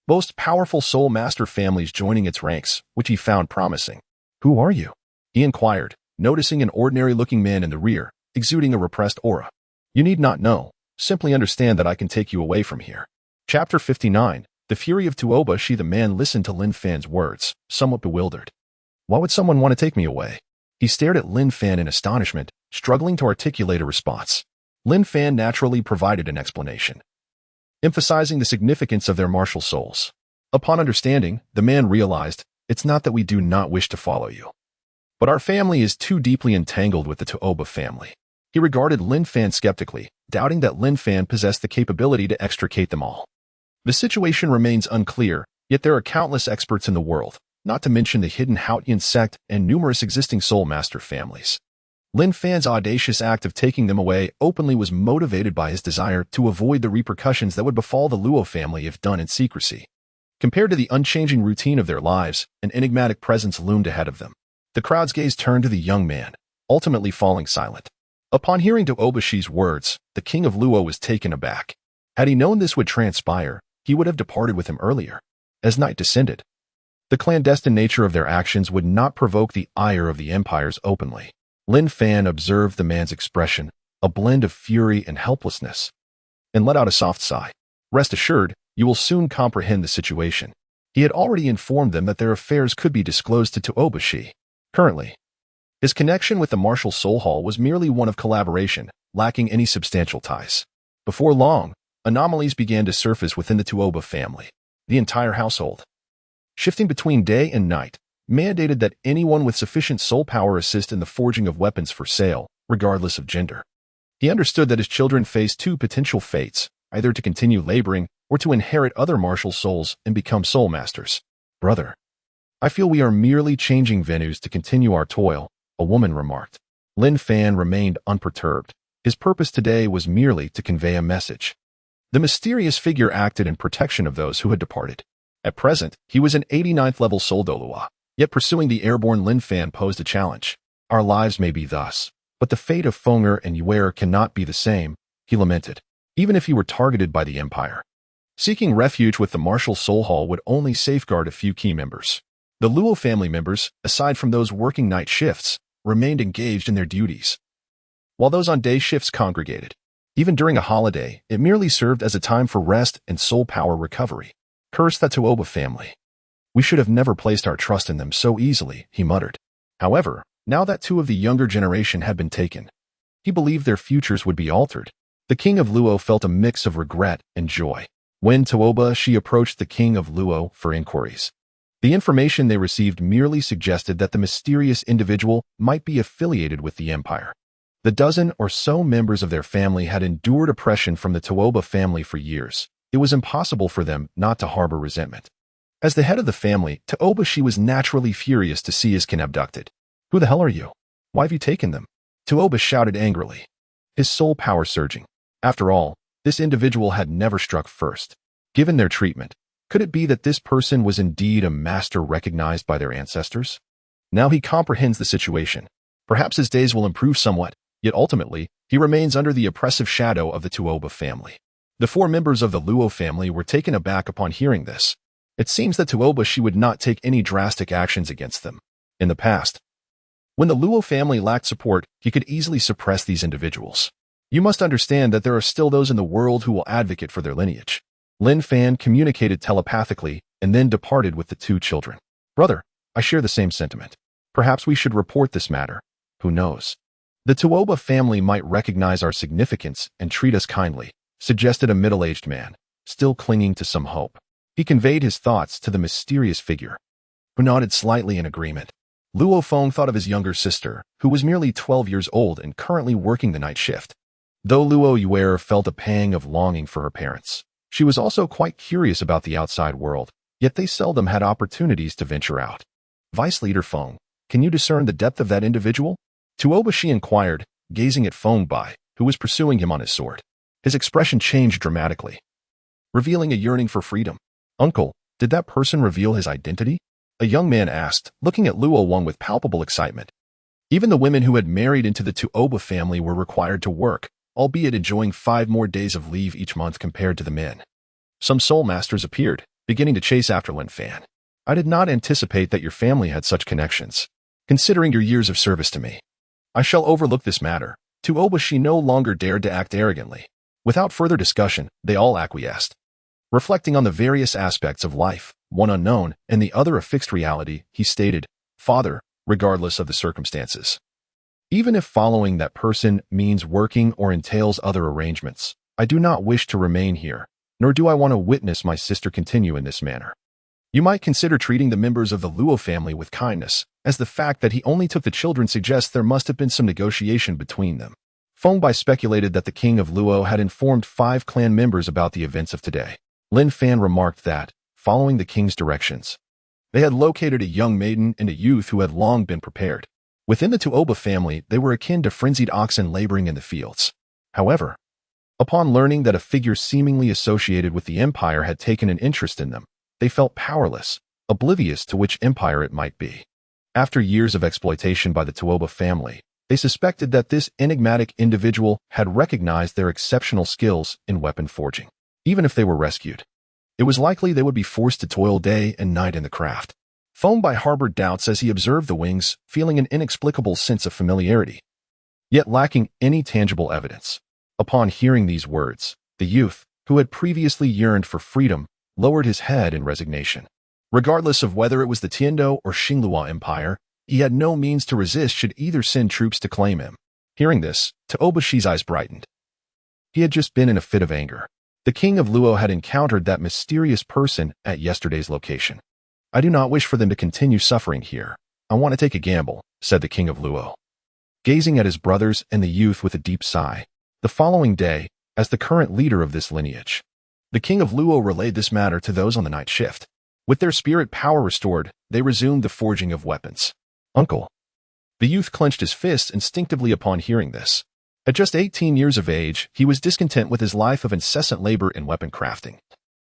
boasts powerful soul master families joining its ranks, which he found promising. Who are you? He inquired, noticing an ordinary-looking man in the rear, exuding a repressed aura. You need not know. Simply understand that I can take you away from here. Chapter 59. The Fury of Douluo Qi. The man listened to Lin Fan's words, somewhat bewildered. Why would someone want to take me away? He stared at Lin Fan in astonishment, struggling to articulate a response. Lin Fan naturally provided an explanation, emphasizing the significance of their martial souls. Upon understanding, the man realized, it's not that we do not wish to follow you, but our family is too deeply entangled with the Douluo family. He regarded Lin Fan skeptically, doubting that Lin Fan possessed the capability to extricate them all. The situation remains unclear, yet there are countless experts in the world, not to mention the hidden Haotian sect and numerous existing Soul Master families. Lin Fan's audacious act of taking them away openly was motivated by his desire to avoid the repercussions that would befall the Luo family if done in secrecy. Compared to the unchanging routine of their lives, an enigmatic presence loomed ahead of them. The crowd's gaze turned to the young man, ultimately falling silent. Upon hearing Douluo Qi's words, the king of Luo was taken aback. Had he known this would transpire, he would have departed with him earlier. As night descended, the clandestine nature of their actions would not provoke the ire of the empires openly. Lin Fan observed the man's expression, a blend of fury and helplessness, and let out a soft sigh. Rest assured, you will soon comprehend the situation. He had already informed them that their affairs could be disclosed to Douluo Qi. Currently, his connection with the Martial Soul Hall was merely one of collaboration, lacking any substantial ties. Before long, anomalies began to surface within the Douluo family. The entire household, shifting between day and night, mandated that anyone with sufficient soul power assist in the forging of weapons for sale, regardless of gender. He understood that his children faced 2 potential fates, either to continue laboring or to inherit other martial souls and become soul masters. Brother, I feel we are merely changing venues to continue our toil, a woman remarked. Lin Fan remained unperturbed. His purpose today was merely to convey a message. The mysterious figure acted in protection of those who had departed. At present, he was an 89th level soul Douluo, yet pursuing the airborne Lin Fan posed a challenge. Our lives may be thus, but the fate of Fenger and Yue cannot be the same, he lamented, even if he were targeted by the Empire. Seeking refuge with the Martial Soul Hall would only safeguard a few key members. The Luo family members, aside from those working night shifts, remained engaged in their duties. while those on day shifts congregated. Even during a holiday, it merely served as a time for rest and soul power recovery. Curse that Tuoba family. We should have never placed our trust in them so easily, he muttered. However, now that two of the younger generation had been taken, he believed their futures would be altered. The king of Luo felt a mix of regret and joy. When Tuoba approached the king of Luo for inquiries, the information they received merely suggested that the mysterious individual might be affiliated with the empire. The dozen or so members of their family had endured oppression from the Tuoba family for years. It was impossible for them not to harbor resentment. As the head of the family, Tuoba was naturally furious to see his kin abducted. Who the hell are you? Why have you taken them? Tuoba shouted angrily, his soul power surging. After all, this individual had never struck first. Given their treatment, could it be that this person was indeed a master recognized by their ancestors? Now he comprehends the situation. Perhaps his days will improve somewhat, yet ultimately, he remains under the oppressive shadow of the Tuoba family. The four members of the Luo family were taken aback upon hearing this. It seems that Tuoba would not take any drastic actions against them. In the past, when the Luo family lacked support, he could easily suppress these individuals. You must understand that there are still those in the world who will advocate for their lineage. Lin Fan communicated telepathically and then departed with the two children. Brother, I share the same sentiment. Perhaps we should report this matter. Who knows? The Tuoba family might recognize our significance and treat us kindly, suggested a middle-aged man, still clinging to some hope. He conveyed his thoughts to the mysterious figure, who nodded slightly in agreement. Luo Feng thought of his younger sister, who was merely 12 years old and currently working the night shift. Though Luo Yuer felt a pang of longing for her parents, she was also quite curious about the outside world, yet they seldom had opportunities to venture out. Vice Leader Feng, can you discern the depth of that individual? Tuoba inquired, gazing at By, who was pursuing him on his sword. His expression changed dramatically, revealing a yearning for freedom. Uncle, did that person reveal his identity? A young man asked, looking at Luo Wang with palpable excitement. Even the women who had married into the Tuoba family were required to work, albeit enjoying 5 more days of leave each month compared to the men. Some soul masters appeared, beginning to chase after Lin Fan. I did not anticipate that your family had such connections. Considering your years of service to me, I shall overlook this matter. Tuoba no longer dared to act arrogantly. Without further discussion, they all acquiesced. Reflecting on the various aspects of life, one unknown and the other a fixed reality, he stated, Father, regardless of the circumstances. Even if following that person means working or entails other arrangements, I do not wish to remain here, nor do I want to witness my sister continue in this manner. You might consider treating the members of the Luo family with kindness, as the fact that he only took the children suggests there must have been some negotiation between them. By speculated that the king of Luo had informed 5 clan members about the events of today. Lin Fan remarked that, following the king's directions, they had located a young maiden and a youth who had long been prepared. Within the Tuoba family, they were akin to frenzied oxen laboring in the fields. However, upon learning that a figure seemingly associated with the empire had taken an interest in them, they felt powerless, oblivious to which empire it might be. After years of exploitation by the Tuoba family, they suspected that this enigmatic individual had recognized their exceptional skills in weapon forging. Even if they were rescued, it was likely they would be forced to toil day and night in the craft. By harbored doubts as he observed the wings, feeling an inexplicable sense of familiarity, yet lacking any tangible evidence. Upon hearing these words, the youth, who had previously yearned for freedom, lowered his head in resignation. Regardless of whether it was the Tiandou or Xinglua Empire, he had no means to resist should either send troops to claim him. Hearing this, Tuoba's eyes brightened. He had just been in a fit of anger. The king of Luo had encountered that mysterious person at yesterday's location. I do not wish for them to continue suffering here. I want to take a gamble, said the king of Luo, gazing at his brothers and the youth with a deep sigh. The following day, as the current leader of this lineage, the king of Luo relayed this matter to those on the night shift. With their spirit power restored, they resumed the forging of weapons. Uncle. The youth clenched his fists instinctively upon hearing this. At just 18 years of age, he was discontent with his life of incessant labor in weapon crafting.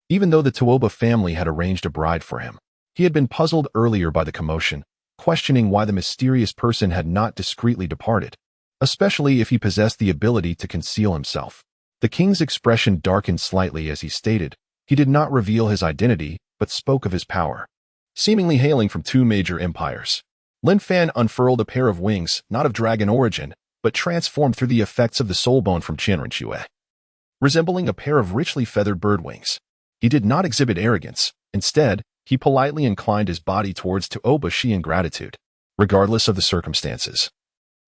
Even though the Tuoba family had arranged a bride for him, he had been puzzled earlier by the commotion, questioning why the mysterious person had not discreetly departed, especially if he possessed the ability to conceal himself. The king's expression darkened slightly as he stated, he did not reveal his identity, but spoke of his power, seemingly hailing from 2 major empires. Lin Fan unfurled a pair of wings, not of dragon origin, but transformed through the effects of the soul bone from Qian Renxue. Resembling a pair of richly feathered bird wings, he did not exhibit arrogance. Instead, he politely inclined his body towards Douluo in gratitude, regardless of the circumstances.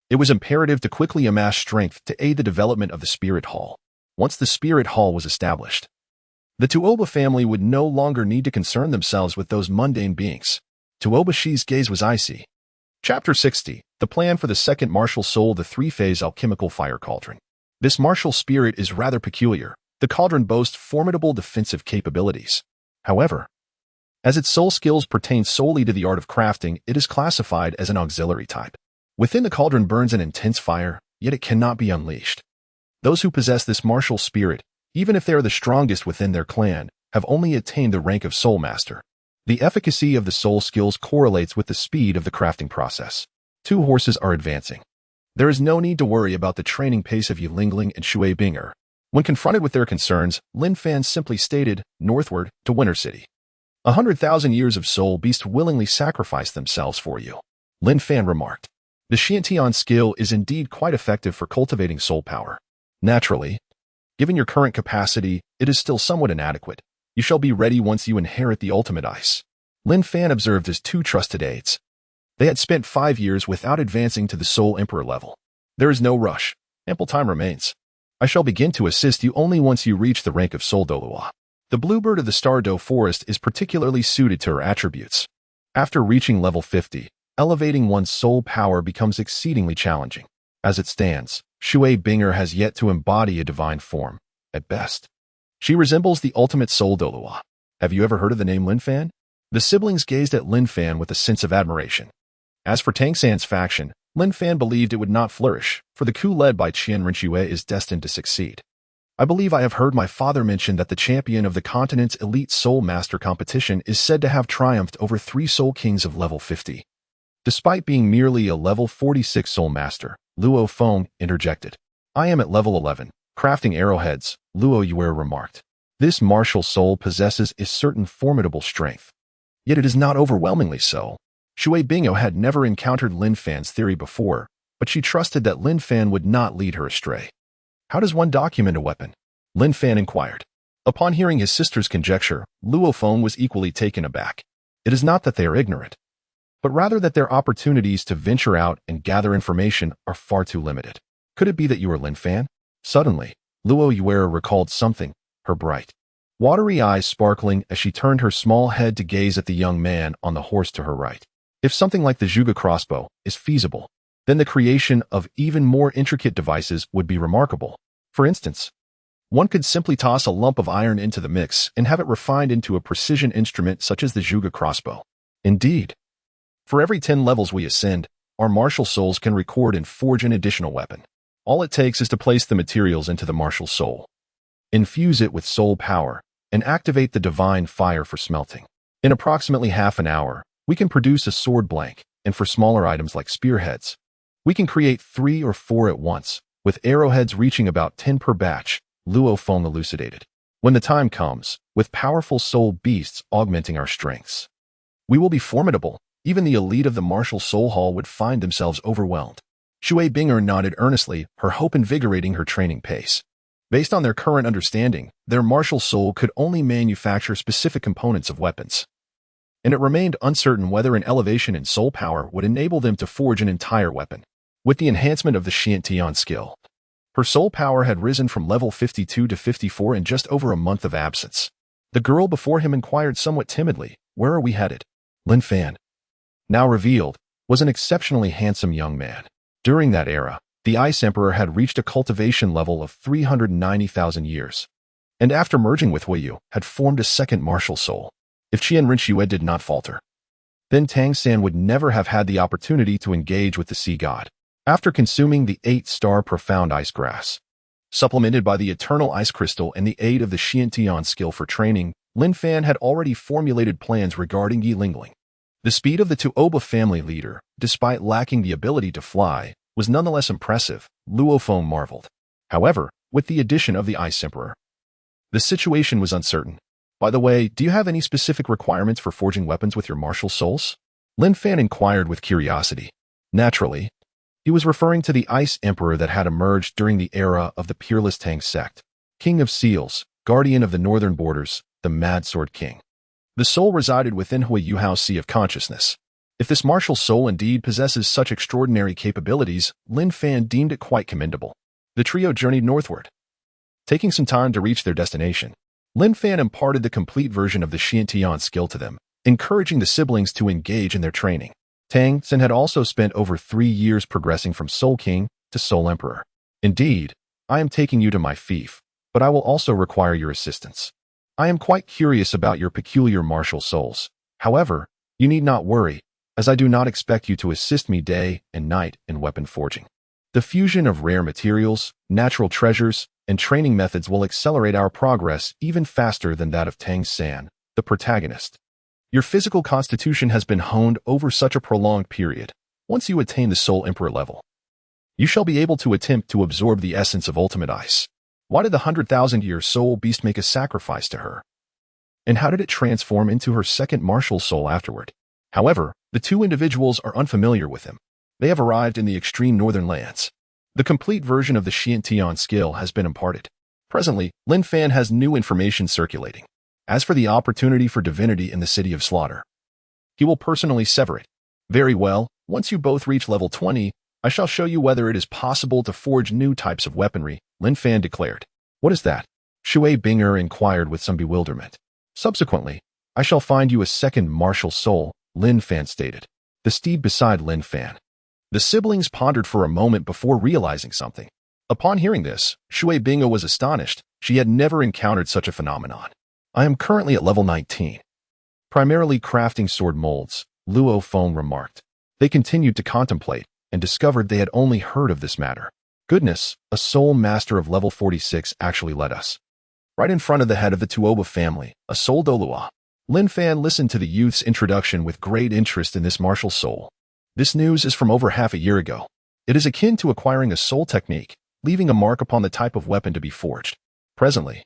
It was imperative to quickly amass strength to aid the development of the Spirit Hall. Once the Spirit Hall was established, the Douluo family would no longer need to concern themselves with those mundane beings. Douluo's gaze was icy. Chapter 60. The plan for the second martial soul, the three-phase alchemical fire cauldron. This martial spirit is rather peculiar. The cauldron boasts formidable defensive capabilities. However, as its soul skills pertain solely to the art of crafting, it is classified as an auxiliary type. Within the cauldron burns an intense fire, yet it cannot be unleashed. Those who possess this martial spirit, even if they are the strongest within their clan, have only attained the rank of soul master. The efficacy of the soul skills correlates with the speed of the crafting process. Two horses are advancing. There is no need to worry about the training pace of Yilingling and Xue Qinghe. When confronted with their concerns, Lin Fan simply stated, northward, to Winter City. 100,000 years of soul beasts willingly sacrifice themselves for you, Lin Fan remarked. The Xiantian skill is indeed quite effective for cultivating soul power. Naturally, given your current capacity, it is still somewhat inadequate. You shall be ready once you inherit the ultimate ice, Lin Fan observed his two trusted aides. They had spent 5 years without advancing to the Soul Emperor level. There is no rush. Ample time remains. I shall begin to assist you only once you reach the rank of Soul Douluo. The bluebird of the Star Dou Forest is particularly suited to her attributes. After reaching level 50, elevating one's soul power becomes exceedingly challenging. As it stands, Xue Qinghe has yet to embody a divine form, at best. She resembles the ultimate Soul Douluo. Have you ever heard of the name Lin Fan? The siblings gazed at Lin Fan with a sense of admiration. As for Tang San's faction, Lin Fan believed it would not flourish, for the coup led by Qian Renxue is destined to succeed. I believe I have heard my father mention that the champion of the continent's elite soul master competition is said to have triumphed over 3 soul kings of level 50. Despite being merely a level 46 soul master, Luo Feng interjected. I am at level 11, crafting arrowheads, Luo Yue remarked. This martial soul possesses a certain formidable strength. Yet it is not overwhelmingly so. Xue Qinghe had never encountered Lin Fan's theory before, but she trusted that Lin Fan would not lead her astray. How does one document a weapon? Lin Fan inquired. Upon hearing his sister's conjecture, Luo Feng was equally taken aback. It is not that they are ignorant, but rather that their opportunities to venture out and gather information are far too limited. Could it be that you are Lin Fan? Suddenly, Luo Yue recalled something, her bright, watery eyes sparkling as she turned her small head to gaze at the young man on the horse to her right. If something like the Zhuge crossbow is feasible, then the creation of even more intricate devices would be remarkable. For instance, one could simply toss a lump of iron into the mix and have it refined into a precision instrument such as the Zhuge crossbow. Indeed, for every 10 levels we ascend, our martial souls can record and forge an additional weapon. All it takes is to place the materials into the martial soul, infuse it with soul power, and activate the divine fire for smelting. In approximately half an hour, we can produce a sword blank, and for smaller items like spearheads, we can create 3 or 4 at once, with arrowheads reaching about 10 per batch, Luo Feng elucidated. When the time comes, with powerful soul beasts augmenting our strengths, we will be formidable. Even the elite of the martial soul hall would find themselves overwhelmed. Xue Qinghe nodded earnestly, her hope invigorating her training pace. Based on their current understanding, their martial soul could only manufacture specific components of weapons, and it remained uncertain whether an elevation in soul power would enable them to forge an entire weapon. With the enhancement of the Xiantian skill, her soul power had risen from level 52 to 54 in just over a month of absence. The girl before him inquired somewhat timidly, "Where are we headed?" Lin Fan, now revealed, was an exceptionally handsome young man. During that era, the Ice Emperor had reached a cultivation level of 390,000 years, and after merging with Huiyu, had formed a second martial soul. If Qian Renxue did not falter, then Tang San would never have had the opportunity to engage with the sea god. After consuming the 8-star profound ice grass, supplemented by the eternal ice crystal and the aid of the Xiantian skill for training, Lin Fan had already formulated plans regarding Yilingling. The speed of the Douluo family leader, despite lacking the ability to fly, was nonetheless impressive, Luo Feng marveled. However, with the addition of the Ice Emperor, the situation was uncertain. By the way, do you have any specific requirements for forging weapons with your martial souls? Lin Fan inquired with curiosity. Naturally, He was referring to the Ice Emperor that had emerged during the era of the Peerless Tang sect, King of Seals, Guardian of the Northern Borders, the Mad Sword King. The soul resided within Xue Yuhao's Sea of Consciousness. If this martial soul indeed possesses such extraordinary capabilities, Lin Fan deemed it quite commendable. The trio journeyed northward. Taking some time to reach their destination, Lin Fan imparted the complete version of the Xiantian skill to them, encouraging the siblings to engage in their training. Tang San had also spent over 3 years progressing from Soul King to Soul Emperor. Indeed, I am taking you to my fief, but I will also require your assistance. I am quite curious about your peculiar martial souls. However, you need not worry, as I do not expect you to assist me day and night in weapon forging. The fusion of rare materials, natural treasures, and training methods will accelerate our progress even faster than that of Tang San, the protagonist. Your physical constitution has been honed over such a prolonged period. Once you attain the Soul Emperor level, you shall be able to attempt to absorb the essence of ultimate ice. Why did the 100,000-year soul beast make a sacrifice to her? And how did it transform into her second martial soul afterward? However, the two individuals are unfamiliar with him. They have arrived in the extreme northern lands. The complete version of the Xiantian skill has been imparted. Presently, Lin Fan has new information circulating. As for the opportunity for divinity in the City of Slaughter, he will personally sever it. Very well, once you both reach level 20, I shall show you whether it is possible to forge new types of weaponry, Lin Fan declared. What is that? Xue Qinghe inquired with some bewilderment. Subsequently, I shall find you a second martial soul, Lin Fan stated. The steed beside Lin Fan. The siblings pondered for a moment before realizing something. Upon hearing this, Xue Qinghe was astonished. She had never encountered such a phenomenon. I am currently at level 19. Primarily crafting sword molds, Luo Feng remarked. They continued to contemplate and discovered they had only heard of this matter. Goodness, a soul master of level 46 actually led us. Right in front of the head of the Tuoba family, a soul Douluo. Lin Fan listened to the youth's introduction with great interest in this martial soul. This news is from over half a year ago. It is akin to acquiring a soul technique, leaving a mark upon the type of weapon to be forged. Presently,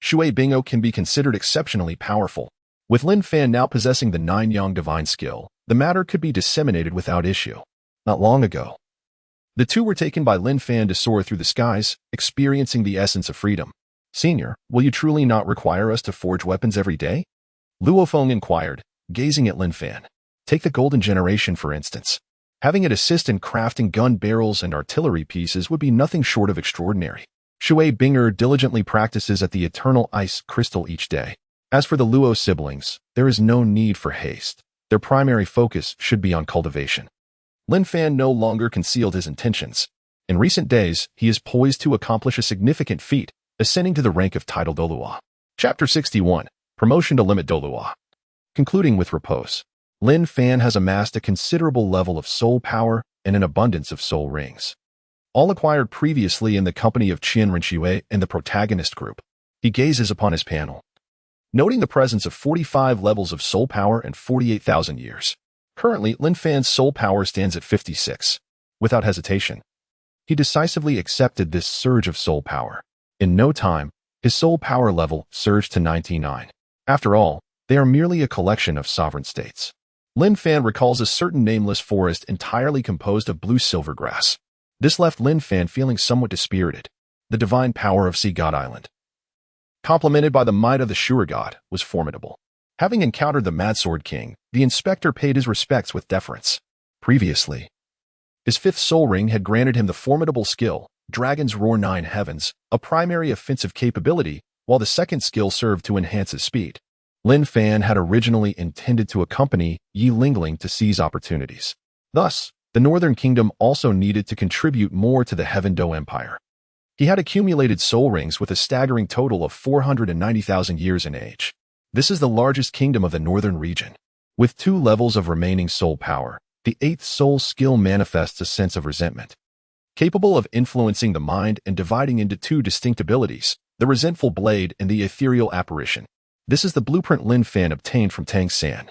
Xue Qinghe can be considered exceptionally powerful. With Lin Fan now possessing the 9-yang divine skill, the matter could be disseminated without issue. Not long ago, the two were taken by Lin Fan to soar through the skies, experiencing the essence of freedom. Senior, will you truly not require us to forge weapons every day? Luo Feng inquired, gazing at Lin Fan. Take the Golden Generation, for instance. Having it assist in crafting gun barrels and artillery pieces would be nothing short of extraordinary. Xue Qinghe diligently practices at the Eternal Ice Crystal each day. As for the Luo siblings, there is no need for haste. Their primary focus should be on cultivation. Lin Fan no longer concealed his intentions. In recent days, he is poised to accomplish a significant feat, ascending to the rank of title Douluo. Chapter 61. Promotion to Limit Douluo. Concluding with repose. Lin Fan has amassed a considerable level of soul power and an abundance of soul rings, all acquired previously in the company of Qian Renxue and the protagonist group. He gazes upon his panel, noting the presence of 45 levels of soul power and 48,000 years. Currently, Lin Fan's soul power stands at 56. Without hesitation, he decisively accepted this surge of soul power. In no time, his soul power level surged to 99. After all, they are merely a collection of sovereign states. Lin Fan recalls a certain nameless forest entirely composed of blue-silver grass. This left Lin Fan feeling somewhat dispirited. The divine power of Sea God Island, complemented by the might of the Sure God, was formidable. Having encountered the Mad Sword King, the inspector paid his respects with deference. Previously, his 5th soul ring had granted him the formidable skill, Dragon's Roar 9 Heavens, a primary offensive capability, while the second skill served to enhance his speed. Lin Fan had originally intended to accompany Yi Lingling to seize opportunities. Thus, the Northern Kingdom also needed to contribute more to the Heaven Dou Empire. He had accumulated soul rings with a staggering total of 490,000 years in age. This is the largest kingdom of the northern region. With 2 levels of remaining soul power, the 8th soul skill manifests a sense of resentment. Capable of influencing the mind and dividing into 2 distinct abilities, the resentful blade and the ethereal apparition. This is the blueprint Lin Fan obtained from Tang San.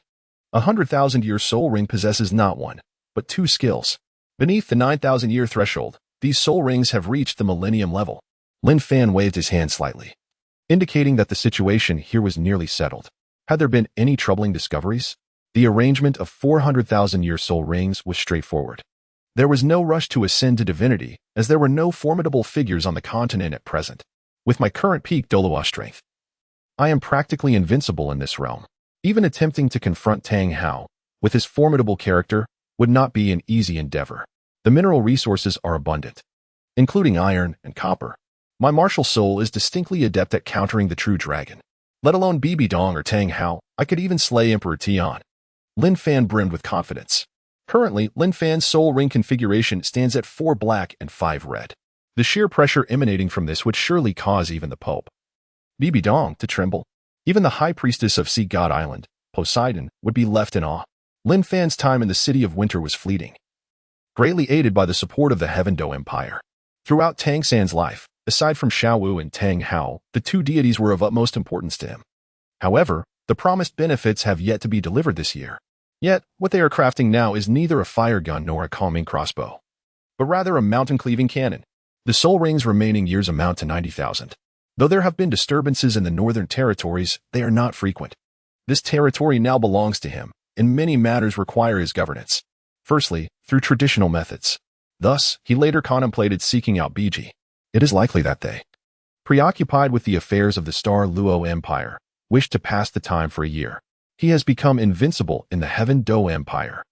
A 100,000-year soul ring possesses not 1, but 2 skills. Beneath the 9,000-year threshold, these soul rings have reached the millennium level. Lin Fan waved his hand slightly, indicating that the situation here was nearly settled. Had there been any troubling discoveries? The arrangement of 400,000-year soul rings was straightforward. There was no rush to ascend to divinity, as there were no formidable figures on the continent at present. With my current peak Douluo strength, I am practically invincible in this realm. Even attempting to confront Tang Hao, with his formidable character, would not be an easy endeavor. The mineral resources are abundant, including iron and copper. My martial soul is distinctly adept at countering the true dragon. Let alone Bibi Dong or Tang Hao, I could even slay Emperor Tian. Lin Fan brimmed with confidence. Currently, Lin Fan's soul ring configuration stands at 4 black and 5 red. The sheer pressure emanating from this would surely cause even the Pope Bibi Dong to tremble. Even the High Priestess of Sea God Island, Poseidon, would be left in awe. Lin Fan's time in the City of Winter was fleeting, greatly aided by the support of the Heaven Dou Empire. Throughout Tang San's life, aside from Xiao Wu and Tang Hao, the 2 deities were of utmost importance to him. However, the promised benefits have yet to be delivered this year. Yet, what they are crafting now is neither a fire gun nor a calming crossbow, but rather a mountain-cleaving cannon. The soul ring's remaining years amount to 90,000. Though there have been disturbances in the northern territories, they are not frequent. This territory now belongs to him, and many matters require his governance. Firstly, through traditional methods. Thus, he later contemplated seeking out Biji. It is likely that they, preoccupied with the affairs of the Star Luo Empire, wished to pass the time for a year. He has become invincible in the Heaven Dou Empire.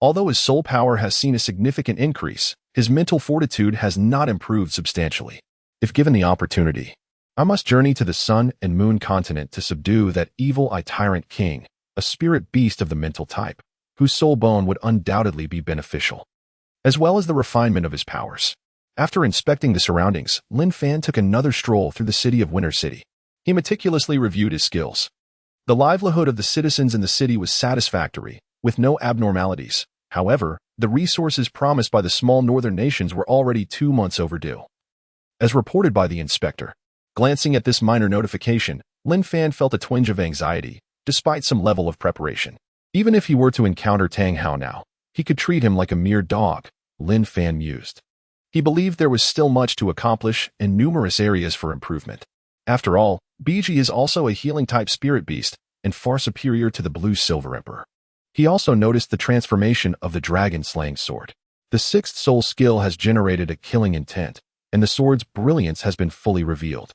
Although his soul power has seen a significant increase, his mental fortitude has not improved substantially. If given the opportunity, I must journey to the Sun and Moon continent to subdue that evil tyrant king, a spirit beast of the mental type, whose soul bone would undoubtedly be beneficial, as well as the refinement of his powers. After inspecting the surroundings, Lin Fan took another stroll through the city of Winter City. He meticulously reviewed his skills. The livelihood of the citizens in the city was satisfactory, with no abnormalities. However, the resources promised by the small northern nations were already 2 months overdue. As reported by the inspector, glancing at this minor notification, Lin Fan felt a twinge of anxiety, despite some level of preparation. Even if he were to encounter Tang Hao now, he could treat him like a mere dog, Lin Fan mused. He believed there was still much to accomplish and numerous areas for improvement. After all, Biji is also a healing-type spirit beast and far superior to the Blue Silver Emperor. He also noticed the transformation of the dragon-slaying sword. The 6th soul skill has generated a killing intent, and the sword's brilliance has been fully revealed.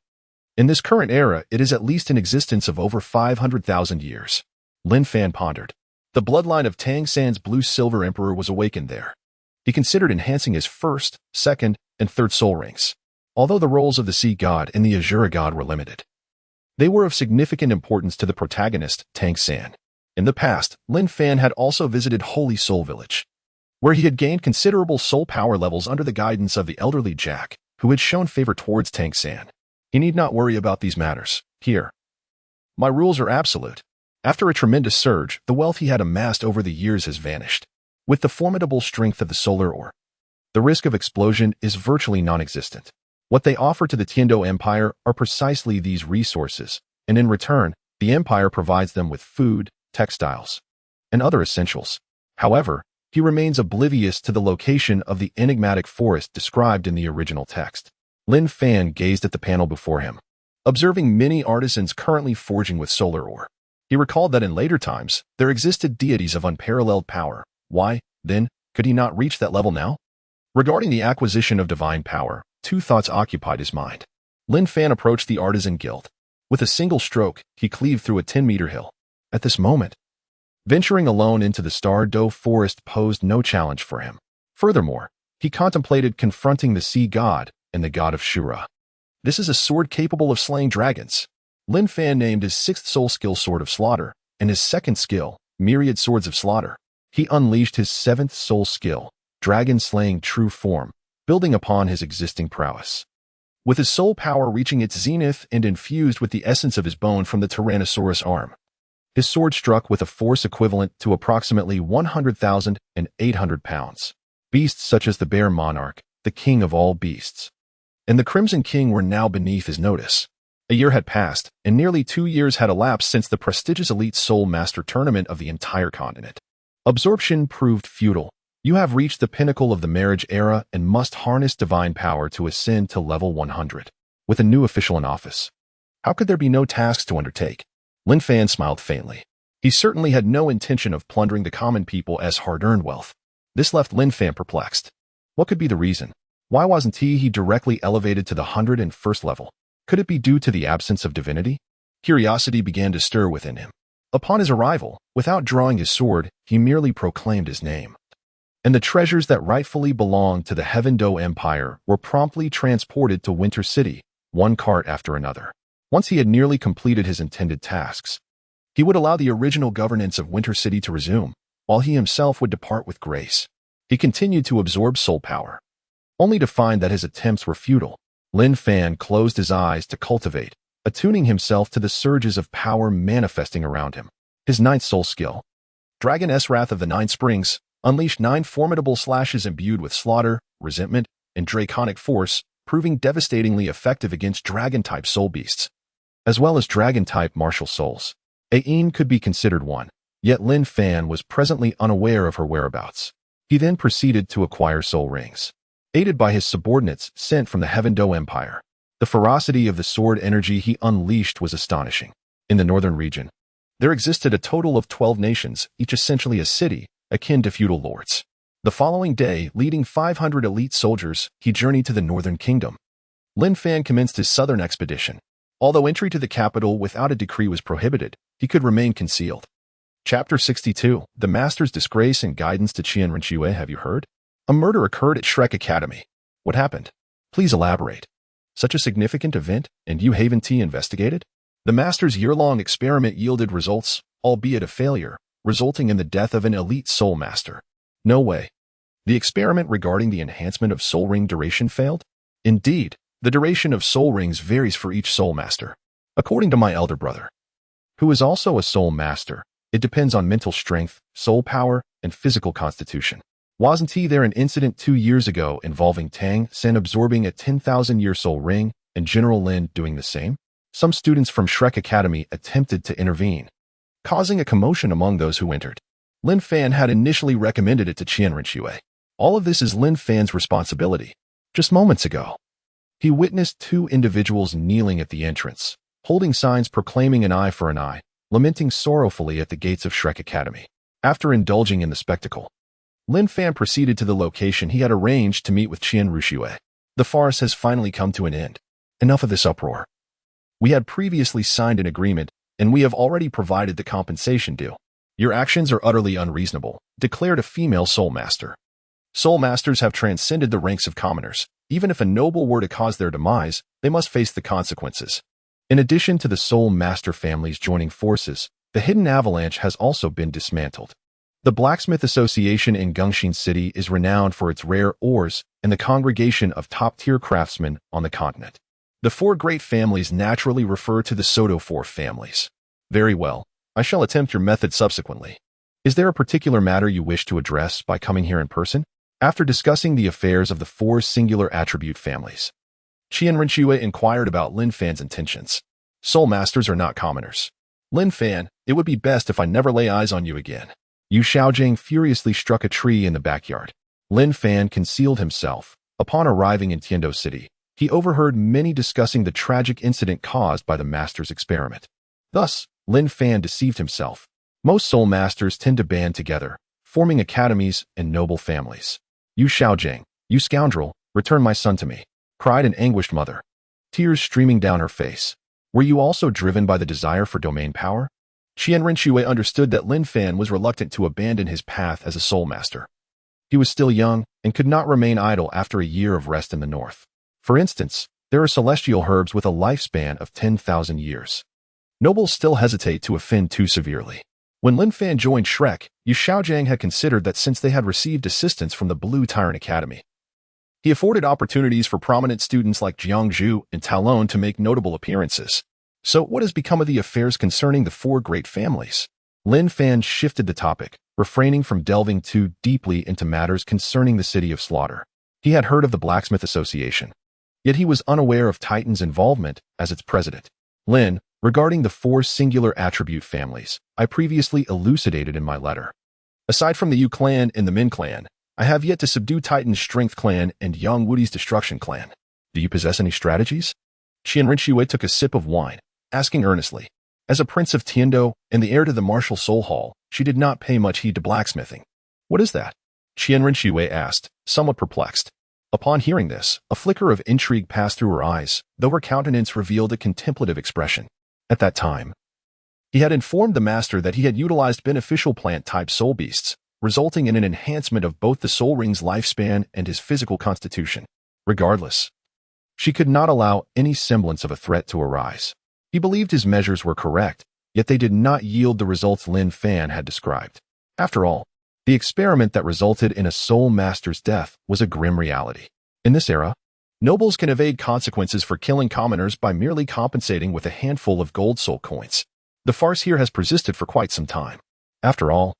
In this current era, it is at least in existence of over 500,000 years. Lin Fan pondered. The bloodline of Tang San's Blue Silver Emperor was awakened there. He considered enhancing his 1st, 2nd, and 3rd soul rings. Although the roles of the Sea God and the Azure God were limited, they were of significant importance to the protagonist, Tang San. In the past, Lin Fan had also visited Holy Soul Village, where he had gained considerable soul power levels under the guidance of the elderly Jack, who had shown favor towards Tang San. He need not worry about these matters. Here, my rules are absolute. After a tremendous surge, the wealth he had amassed over the years has vanished. With the formidable strength of the solar ore, the risk of explosion is virtually non-existent. What they offer to the Tiandou Empire are precisely these resources, and in return, the Empire provides them with food, textiles, and other essentials. However, he remains oblivious to the location of the enigmatic forest described in the original text. Lin Fan gazed at the panel before him, observing many artisans currently forging with solar ore. He recalled that in later times, there existed deities of unparalleled power. Why, then, could he not reach that level now? Regarding the acquisition of divine power, 2 thoughts occupied his mind. Lin Fan approached the artisan guild. With a single stroke, he cleaved through a 10-meter hill. At this moment, venturing alone into the Star Dou forest posed no challenge for him. Furthermore, he contemplated confronting the Sea God and the God of Shura. This is a sword capable of slaying dragons. Lin Fan named his 6th soul skill Sword of Slaughter, and his 2nd skill, Myriad Swords of Slaughter. He unleashed his 7th soul skill, Dragon-Slaying True Form, building upon his existing prowess. With his soul power reaching its zenith and infused with the essence of his bone from the Tyrannosaurus arm, his sword struck with a force equivalent to approximately 100,800 pounds. Beasts such as the Bear Monarch, the king of all beasts, and the Crimson King were now beneath his notice. A year had passed, and nearly 2 years had elapsed since the prestigious Elite Soul Master Tournament of the entire continent. Absorption proved futile. You have reached the pinnacle of the marriage era and must harness divine power to ascend to level 100. With a new official in office, how could there be no tasks to undertake? Lin Fan smiled faintly. He certainly had no intention of plundering the common people as hard-earned wealth. This left Lin Fan perplexed. What could be the reason? Why wasn't he directly elevated to the 101st level? Could it be due to the absence of divinity? Curiosity began to stir within him. Upon his arrival, without drawing his sword, he merely proclaimed his name. And the treasures that rightfully belonged to the Heaven Dou Empire were promptly transported to Winter City, one cart after another. Once he had nearly completed his intended tasks, he would allow the original governance of Winter City to resume, while he himself would depart with grace. He continued to absorb soul power, only to find that his attempts were futile. Lin Fan closed his eyes to cultivate, attuning himself to the surges of power manifesting around him. His ninth soul skill, Dragoness Wrath of the Nine Springs, unleashed 9 formidable slashes imbued with slaughter, resentment, and draconic force, proving devastatingly effective against dragon-type soul beasts, as well as dragon-type martial souls. Ain could be considered one, yet Lin Fan was presently unaware of her whereabouts. He then proceeded to acquire soul rings, aided by his subordinates sent from the Heaven Dou Empire. The ferocity of the sword energy he unleashed was astonishing. In the northern region, there existed a total of 12 nations, each essentially a city, akin to feudal lords. The following day, leading 500 elite soldiers, he journeyed to the northern kingdom. Lin Fan commenced his southern expedition. Although entry to the capital without a decree was prohibited, he could remain concealed. Chapter 62. The Master's Disgrace and Guidance to Qin Renxue. Have you heard? A murder occurred at Shrek Academy. What happened? Please elaborate. Such a significant event, and you haven't investigated? The Master's year-long experiment yielded results, albeit a failure, resulting in the death of an elite soul master. No way. The experiment regarding the enhancement of soul ring duration failed? Indeed, the duration of soul rings varies for each soul master. According to my elder brother, who is also a soul master, it depends on mental strength, soul power, and physical constitution. Wasn't there an incident 2 years ago involving Tang San absorbing a 10,000-year soul ring and General Lin doing the same? Some students from Shrek Academy attempted to intervene, causing a commotion among those who entered. Lin Fan had initially recommended it to Qin Renxue. All of this is Lin Fan's responsibility. Just moments ago, he witnessed 2 individuals kneeling at the entrance, holding signs proclaiming an eye for an eye, lamenting sorrowfully at the gates of Shrek Academy. After indulging in the spectacle, Lin Fan proceeded to the location he had arranged to meet with Qin Renxue. The farce has finally come to an end. Enough of this uproar. We had previously signed an agreement, and we have already provided the compensation due. Your actions are utterly unreasonable, declared a female soul master. Soul masters have transcended the ranks of commoners. Even if a noble were to cause their demise, they must face the consequences. In addition to the soul master families joining forces, the hidden avalanche has also been dismantled. The Blacksmith Association in Gongxin City is renowned for its rare ores and the congregation of top-tier craftsmen on the continent. The 4 great families naturally refer to the Soto 4 families. Very well, I shall attempt your method subsequently. Is there a particular matter you wish to address by coming here in person? After discussing the affairs of the 4 singular attribute families, Qin Renxue inquired about Lin Fan's intentions. Soul masters are not commoners. Lin Fan, it would be best if I never lay eyes on you again. Xue Qinghe furiously struck a tree in the backyard. Lin Fan concealed himself. Upon arriving in Tiandou City, he overheard many discussing the tragic incident caused by the master's experiment. Thus, Lin Fan deceived himself. Most soul masters tend to band together, forming academies and noble families. Xue Qinghe, you scoundrel, return my son to me, cried an anguished mother, tears streaming down her face. Were you also driven by the desire for domain power? Qin Renxue understood that Lin Fan was reluctant to abandon his path as a soul master. He was still young and could not remain idle after a year of rest in the north. For instance, there are celestial herbs with a lifespan of 10,000 years. Nobles still hesitate to offend too severely. When Lin Fan joined Shrek, Xue Qinghe had considered that since they had received assistance from the Blue Tyrant Academy, he afforded opportunities for prominent students like Jiang Zhu and Talon to make notable appearances. So what has become of the affairs concerning the 4 great families? Lin Fan shifted the topic, refraining from delving too deeply into matters concerning the City of Slaughter. He had heard of the Blacksmith Association, yet he was unaware of Titan's involvement as its president. Lin, regarding the 4 singular attribute families, I previously elucidated in my letter. Aside from the Yu clan and the Min clan, I have yet to subdue Titan's Strength clan and Yang Wudi's Destruction clan. Do you possess any strategies? Qin Renxue took a sip of wine, asking earnestly. As a prince of Tiandou and the heir to the martial soul hall, she did not pay much heed to blacksmithing. What is that? Qian Renxue asked, somewhat perplexed. Upon hearing this, a flicker of intrigue passed through her eyes, though her countenance revealed a contemplative expression. At that time, he had informed the master that he had utilized beneficial plant-type soul beasts, resulting in an enhancement of both the soul ring's lifespan and his physical constitution. Regardless, she could not allow any semblance of a threat to arise. He believed his measures were correct, yet they did not yield the results Lin Fan had described. After all, the experiment that resulted in a soul master's death was a grim reality. In this era, nobles can evade consequences for killing commoners by merely compensating with a handful of gold soul coins. The farce here has persisted for quite some time. After all,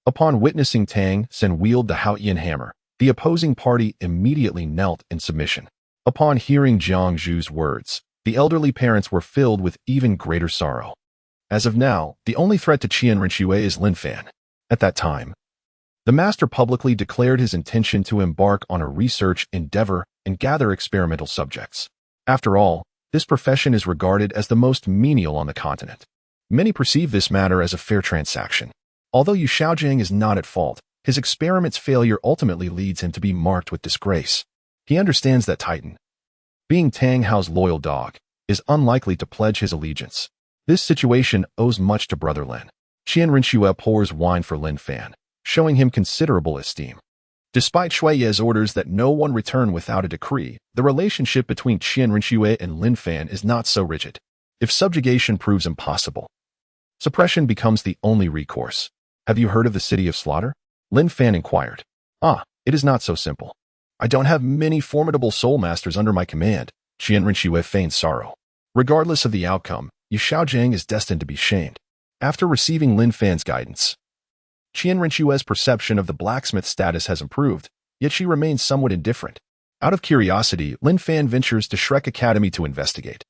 upon witnessing Tang San wield the Haotian hammer, the opposing party immediately knelt in submission. Upon hearing Jiang Zhu's words, the elderly parents were filled with even greater sorrow. As of now, the only threat to Qian Renxue is Lin Fan. At that time, the master publicly declared his intention to embark on a research endeavor and gather experimental subjects. After all, this profession is regarded as the most menial on the continent. Many perceive this matter as a fair transaction. Although Xue Qinghe is not at fault, his experiment's failure ultimately leads him to be marked with disgrace. He understands that Titan, being Tang Hao's loyal dog, is unlikely to pledge his allegiance. This situation owes much to Brother Lin. Qian Renxue pours wine for Lin Fan, showing him considerable esteem. Despite Xueye's orders that no one return without a decree, the relationship between Qian Renxue and Lin Fan is not so rigid. If subjugation proves impossible, suppression becomes the only recourse. Have you heard of the City of Slaughter? Lin Fan inquired. It is not so simple. I don't have many formidable soul masters under my command. Qian Renxue feigned sorrow. Regardless of the outcome, Xue Qinghe is destined to be shamed. After receiving Lin Fan's guidance, Qian Renxue's perception of the blacksmith status has improved, yet she remains somewhat indifferent. Out of curiosity, Lin Fan ventures to Shrek Academy to investigate.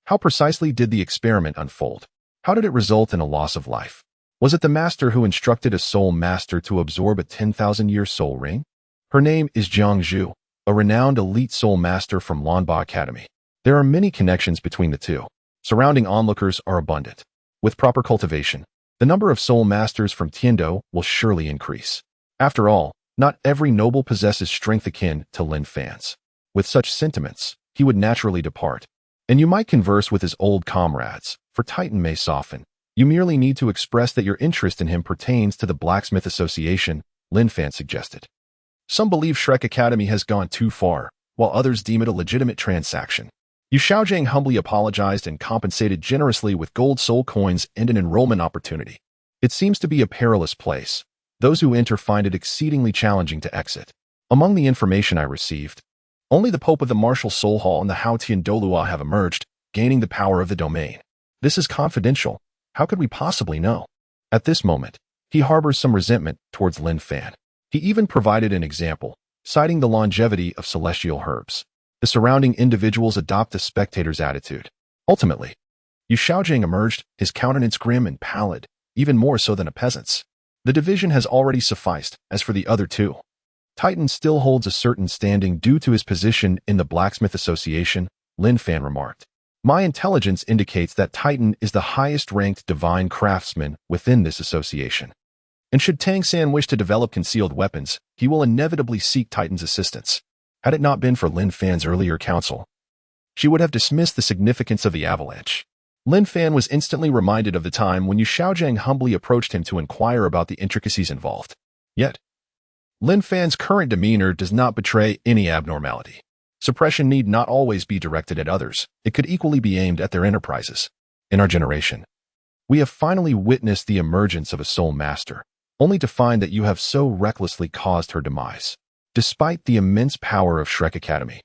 How precisely did the experiment unfold? How did it result in a loss of life? Was it the master who instructed a soul master to absorb a 10,000-year soul ring? Her name is Jiang Zhu, a renowned elite soul master from Douluo Academy. There are many connections between the two. Surrounding onlookers are abundant. With proper cultivation, the number of soul masters from Tiandou will surely increase. After all, not every noble possesses strength akin to Lin Fan's. With such sentiments, he would naturally depart. And you might converse with his old comrades, for Titan may soften. You merely need to express that your interest in him pertains to the Blacksmith Association, Lin Fan suggested. Some believe Shrek Academy has gone too far, while others deem it a legitimate transaction. Xue Qinghe humbly apologized and compensated generously with gold soul coins and an enrollment opportunity. It seems to be a perilous place. Those who enter find it exceedingly challenging to exit. Among the information I received, only the Pope of the Martial Soul Hall and the Haotian Douluo have emerged, gaining the power of the domain. This is confidential. How could we possibly know? At this moment, he harbors some resentment towards Lin Fan. He even provided an example, citing the longevity of celestial herbs. The surrounding individuals adopt the spectator's attitude. Ultimately, Xue Qinghe emerged, his countenance grim and pallid, even more so than a peasant's. The division has already sufficed. As for the other two, Titan still holds a certain standing due to his position in the Blacksmith Association, Lin Fan remarked. My intelligence indicates that Titan is the highest-ranked divine craftsman within this association. And should Tang San wish to develop concealed weapons, he will inevitably seek Titan's assistance. Had it not been for Lin Fan's earlier counsel, she would have dismissed the significance of the avalanche. Lin Fan was instantly reminded of the time when Xue Qinghe humbly approached him to inquire about the intricacies involved. Yet, Lin Fan's current demeanor does not betray any abnormality. Suppression need not always be directed at others. It could equally be aimed at their enterprises. In our generation, we have finally witnessed the emergence of a soul master, only to find that you have so recklessly caused her demise. Despite the immense power of Shrek Academy,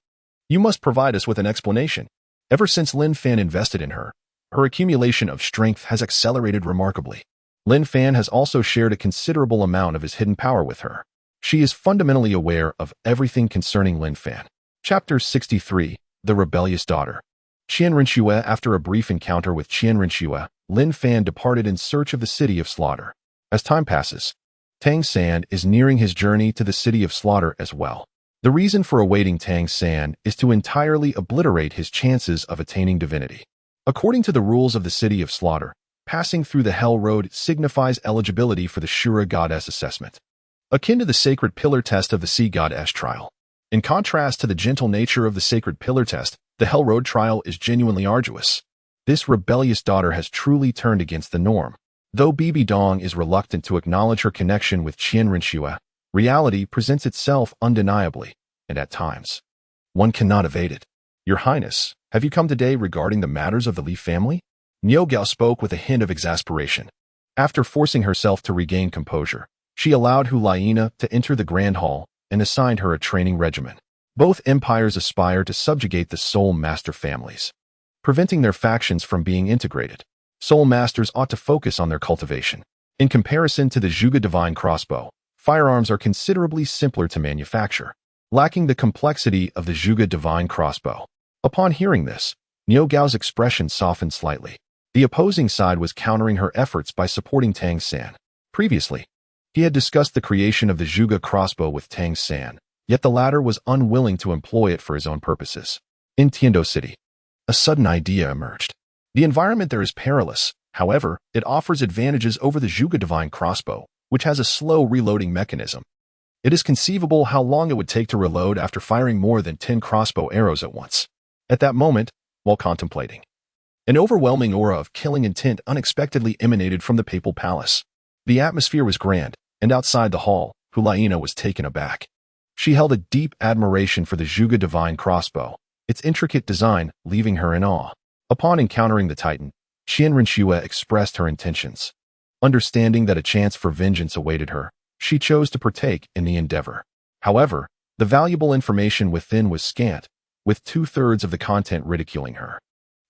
you must provide us with an explanation. Ever since Lin Fan invested in her, her accumulation of strength has accelerated remarkably. Lin Fan has also shared a considerable amount of his hidden power with her. She is fundamentally aware of everything concerning Lin Fan. Chapter 63, The Rebellious Daughter. Qian Renxue. After a brief encounter with Qian Renxue, Lin Fan departed in search of the City of Slaughter. As time passes, Tang San is nearing his journey to the City of Slaughter as well. The reason for awaiting Tang San is to entirely obliterate his chances of attaining divinity. According to the rules of the City of Slaughter, passing through the Hell Road signifies eligibility for the Shura Goddess assessment. akin to the sacred pillar test of the sea goddess trial. In contrast to the gentle nature of the sacred pillar test, the Hell Road trial is genuinely arduous. This rebellious daughter has truly turned against the norm. Though Bibi Dong is reluctant to acknowledge her connection with Qian Renxue, reality presents itself undeniably, and at times, one cannot evade it. Your Highness, have you come today regarding the matters of the Li family? Niu Gao spoke with a hint of exasperation. After forcing herself to regain composure, she allowed Hu Laiina to enter the Grand Hall and assigned her a training regimen. Both empires aspire to subjugate the Soul Master families, preventing their factions from being integrated. Soul Masters ought to focus on their cultivation. In comparison to the Zhuge Divine Crossbow, firearms are considerably simpler to manufacture, lacking the complexity of the Zhuge Divine Crossbow. Upon hearing this, Niu Gao's expression softened slightly. The opposing side was countering her efforts by supporting Tang San. Previously, he had discussed the creation of the Zhuge crossbow with Tang San, yet the latter was unwilling to employ it for his own purposes. In Tiandou City, a sudden idea emerged. The environment there is perilous. However, it offers advantages over the Zhuge Divine crossbow, which has a slow reloading mechanism. It is conceivable how long it would take to reload after firing more than 10 crossbow arrows at once. At that moment, while contemplating, an overwhelming aura of killing intent unexpectedly emanated from the papal palace. The atmosphere was grand, and outside the hall, Hu Laiina was taken aback. She held a deep admiration for the Zhuge Divine crossbow, its intricate design leaving her in awe. Upon encountering the Titan, Qian Renxue expressed her intentions. Understanding that a chance for vengeance awaited her, she chose to partake in the endeavor. However, the valuable information within was scant, with 2/3 of the content ridiculing her.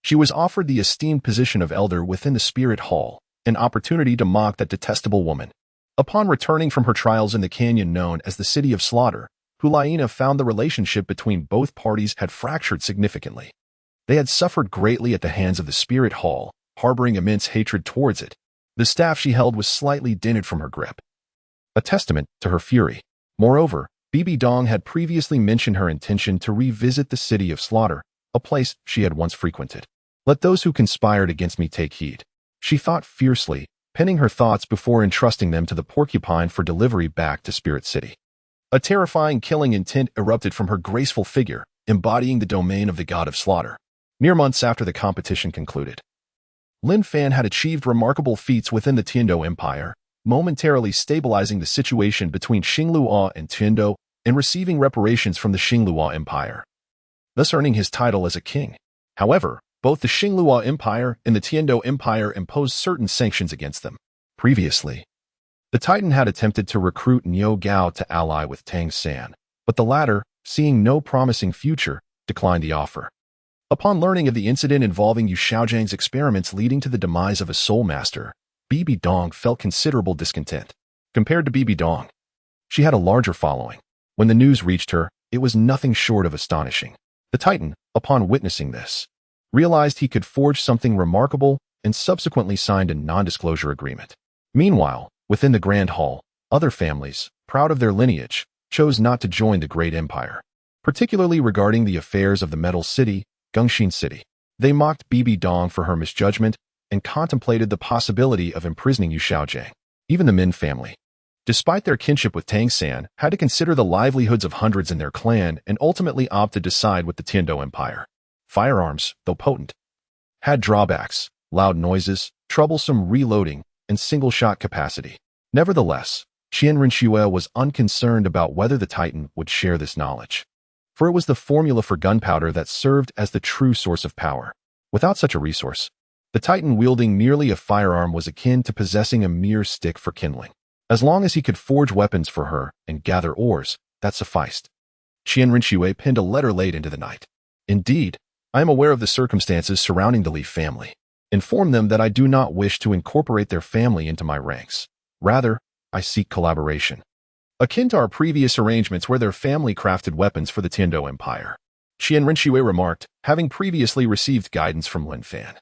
She was offered the esteemed position of elder within the Spirit Hall, an opportunity to mock that detestable woman. Upon returning from her trials in the canyon known as the City of Slaughter, Hu Laiina found the relationship between both parties had fractured significantly. They had suffered greatly at the hands of the Spirit Hall, harboring immense hatred towards it. The staff she held was slightly dented from her grip, a testament to her fury. Moreover, Bibi Dong had previously mentioned her intention to revisit the City of Slaughter, a place she had once frequented. Let those who conspired against me take heed, she thought fiercely, penning her thoughts before entrusting them to the porcupine for delivery back to Spirit City. A terrifying killing intent erupted from her graceful figure, embodying the domain of the god of slaughter. Mere months after the competition concluded, Lin Fan had achieved remarkable feats within the Tiandou Empire, momentarily stabilizing the situation between Xinglua and Tiandou and receiving reparations from the Xinglua Empire, thus earning his title as a king. However, both the Xinglua Empire and the Tiandou Empire imposed certain sanctions against them. Previously, the Titan had attempted to recruit Niu Gao to ally with Tang San, but the latter, seeing no promising future, declined the offer. Upon learning of the incident involving Yu Xiaozhang's experiments leading to the demise of a soul master, Bibi Dong felt considerable discontent. Compared to Bibi Dong, she had a larger following. When the news reached her, it was nothing short of astonishing. The Titan, upon witnessing this, realized he could forge something remarkable and subsequently signed a non-disclosure agreement. Meanwhile, within the Grand Hall, other families, proud of their lineage, chose not to join the great empire, particularly regarding the affairs of the Metal City, Gongxin City. They mocked Bibi Dong for her misjudgment and contemplated the possibility of imprisoning Yu Xiaozhang. Even the Min family, despite their kinship with Tang San, had to consider the livelihoods of hundreds in their clan and ultimately opted to side with the Tiandou Empire. Firearms, though potent, had drawbacks: loud noises, troublesome reloading, and single-shot capacity. Nevertheless, Qian Renxue was unconcerned about whether the Titan would share this knowledge, for it was the formula for gunpowder that served as the true source of power. Without such a resource, the Titan wielding merely a firearm was akin to possessing a mere stick for kindling. As long as he could forge weapons for her and gather ores, that sufficed. Qian Renxue penned a letter late into the night. Indeed, I am aware of the circumstances surrounding the Li family. Inform them that I do not wish to incorporate their family into my ranks. Rather, I seek collaboration, akin to our previous arrangements where their family crafted weapons for the Tiandou Empire. Qian Renxue remarked, having previously received guidance from Lin Fan.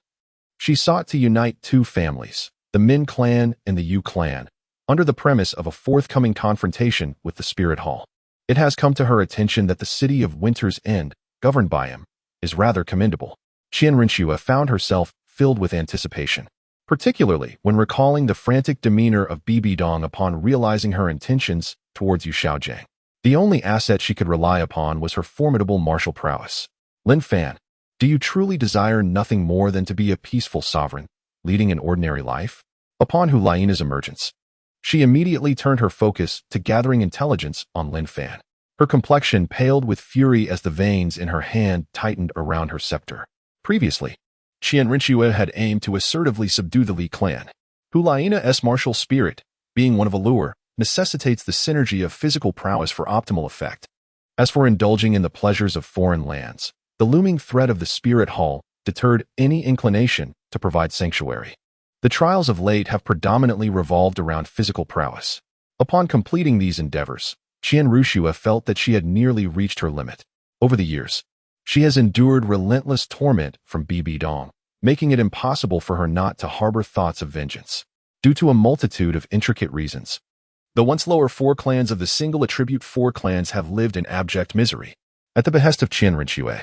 She sought to unite two families, the Min clan and the Yu clan, under the premise of a forthcoming confrontation with the Spirit Hall. It has come to her attention that the city of Winter's End, governed by him, is rather commendable. Qian Renxue found herself filled with anticipation, particularly when recalling the frantic demeanor of Bibi Dong upon realizing her intentions towards Xue Qinghe. The only asset she could rely upon was her formidable martial prowess. Lin Fan, do you truly desire nothing more than to be a peaceful sovereign, leading an ordinary life? Upon Hu Lai's emergence, she immediately turned her focus to gathering intelligence on Lin Fan. Her complexion paled with fury as the veins in her hand tightened around her scepter. Previously, Qian Renxue had aimed to assertively subdue the Li clan. Hu Lai's martial spirit, being one of allure, necessitates the synergy of physical prowess for optimal effect. As for indulging in the pleasures of foreign lands, the looming threat of the spirit hall deterred any inclination to provide sanctuary. The trials of late have predominantly revolved around physical prowess. Upon completing these endeavors, Qian Renxue felt that she had nearly reached her limit. Over the years, she has endured relentless torment from Bibi Dong, making it impossible for her not to harbor thoughts of vengeance. Due to a multitude of intricate reasons, the once lower four clans of the single attribute four clans have lived in abject misery. At the behest of Qian Renxue,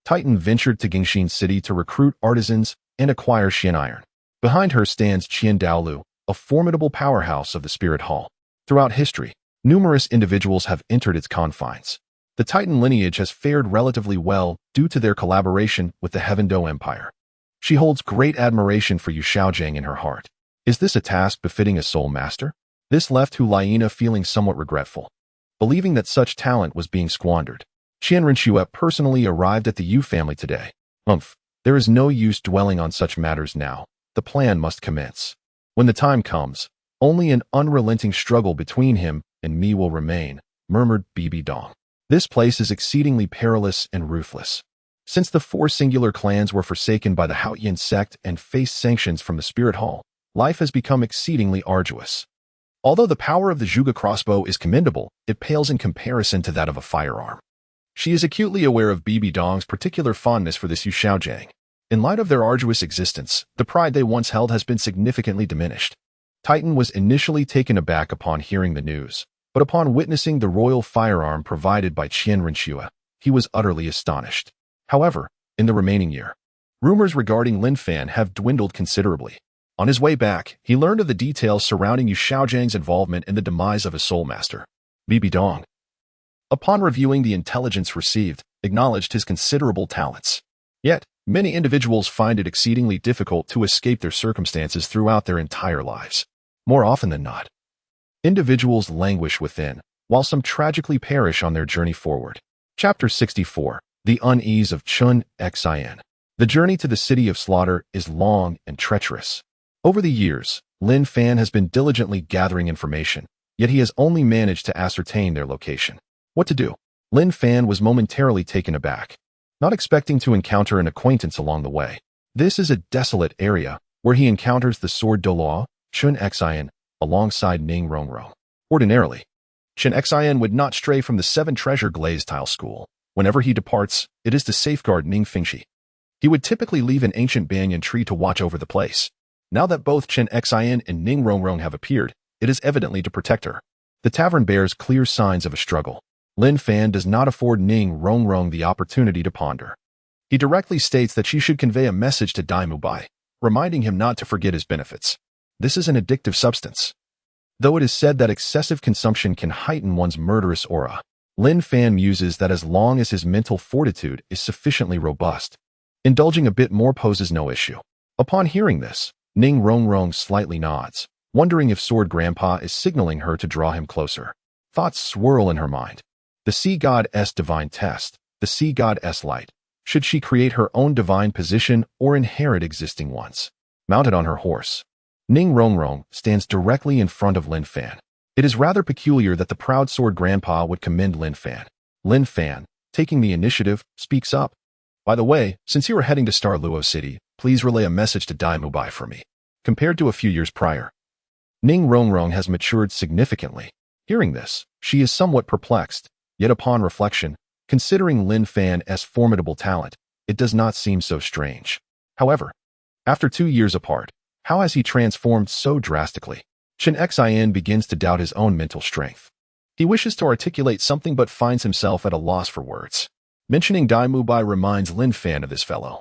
Titan ventured to Gingxin City to recruit artisans and acquire Xian iron. Behind her stands Qian Douluo, a formidable powerhouse of the Spirit Hall. Throughout history, numerous individuals have entered its confines. The Titan lineage has fared relatively well due to their collaboration with the Heaven Dou Empire. She holds great admiration for Xue Qinghe in her heart. Is this a task befitting a soul master? This left Hu Lai feeling somewhat regretful. Believing that such talent was being squandered, Qian Renxue personally arrived at the Yu family today. There is no use dwelling on such matters now. The plan must commence. When the time comes, only an unrelenting struggle between him and me will remain, murmured Bibi Dong. This place is exceedingly perilous and ruthless. Since the four singular clans were forsaken by the Haoyan sect and faced sanctions from the Spirit Hall, life has become exceedingly arduous. Although the power of the Zhuge crossbow is commendable, it pales in comparison to that of a firearm. She is acutely aware of Bibi Dong's particular fondness for this Xue Qinghe. In light of their arduous existence, the pride they once held has been significantly diminished. Titan was initially taken aback upon hearing the news, but upon witnessing the royal firearm provided by Qian Renxue, he was utterly astonished. However, in the remaining year, rumors regarding Lin Fan have dwindled considerably. On his way back, he learned of the details surrounding Xue Qinghe's involvement in the demise of his soul master, Bibi Dong. Upon reviewing the intelligence received, acknowledged his considerable talents. Yet, many individuals find it exceedingly difficult to escape their circumstances throughout their entire lives. More often than not, individuals languish within, while some tragically perish on their journey forward. Chapter 64. The Unease of Xue Qinghe. The journey to the city of slaughter is long and treacherous. Over the years, Lin Fan has been diligently gathering information, yet he has only managed to ascertain their location. What to do? Lin Fan was momentarily taken aback, not expecting to encounter an acquaintance along the way. This is a desolate area, where he encounters the sword Douluo.Qian Renxue alongside Ning Rongrong. Ordinarily, Qin Renxue would not stray from the 7 treasure glazed tile school. Whenever he departs, it is to safeguard Ning Fingxi. He would typically leave an ancient banyan tree to watch over the place. Now that both Qin Renxue and Ning Rongrong have appeared, it is evidently to protect her. The tavern bears clear signs of a struggle. Lin Fan does not afford Ning Rongrong the opportunity to ponder. He directly states that she should convey a message to By, reminding him not to forget his benefits. This is an addictive substance. Though it is said that excessive consumption can heighten one's murderous aura, Lin Fan muses that as long as his mental fortitude is sufficiently robust, indulging a bit more poses no issue. Upon hearing this, Ning Rongrong slightly nods, wondering if Sword Grandpa is signaling her to draw him closer. Thoughts swirl in her mind. The sea god's divine test, the sea god's light. Should she create her own divine position or inherit existing ones? Mounted on her horse, Ning Rongrong stands directly in front of Lin Fan. It is rather peculiar that the proud Sword Grandpa would commend Lin Fan. Lin Fan, taking the initiative, speaks up. By the way, since you are heading to Star Luo City, please relay a message to By for me. Compared to a few years prior, Ning Rongrong has matured significantly. Hearing this, she is somewhat perplexed. Yet upon reflection, considering Lin Fan's formidable talent, it does not seem so strange. However, after 2 years apart, how has he transformed so drastically? Qin Renxue begins to doubt his own mental strength. He wishes to articulate something but finds himself at a loss for words. Mentioning By reminds Lin Fan of this fellow.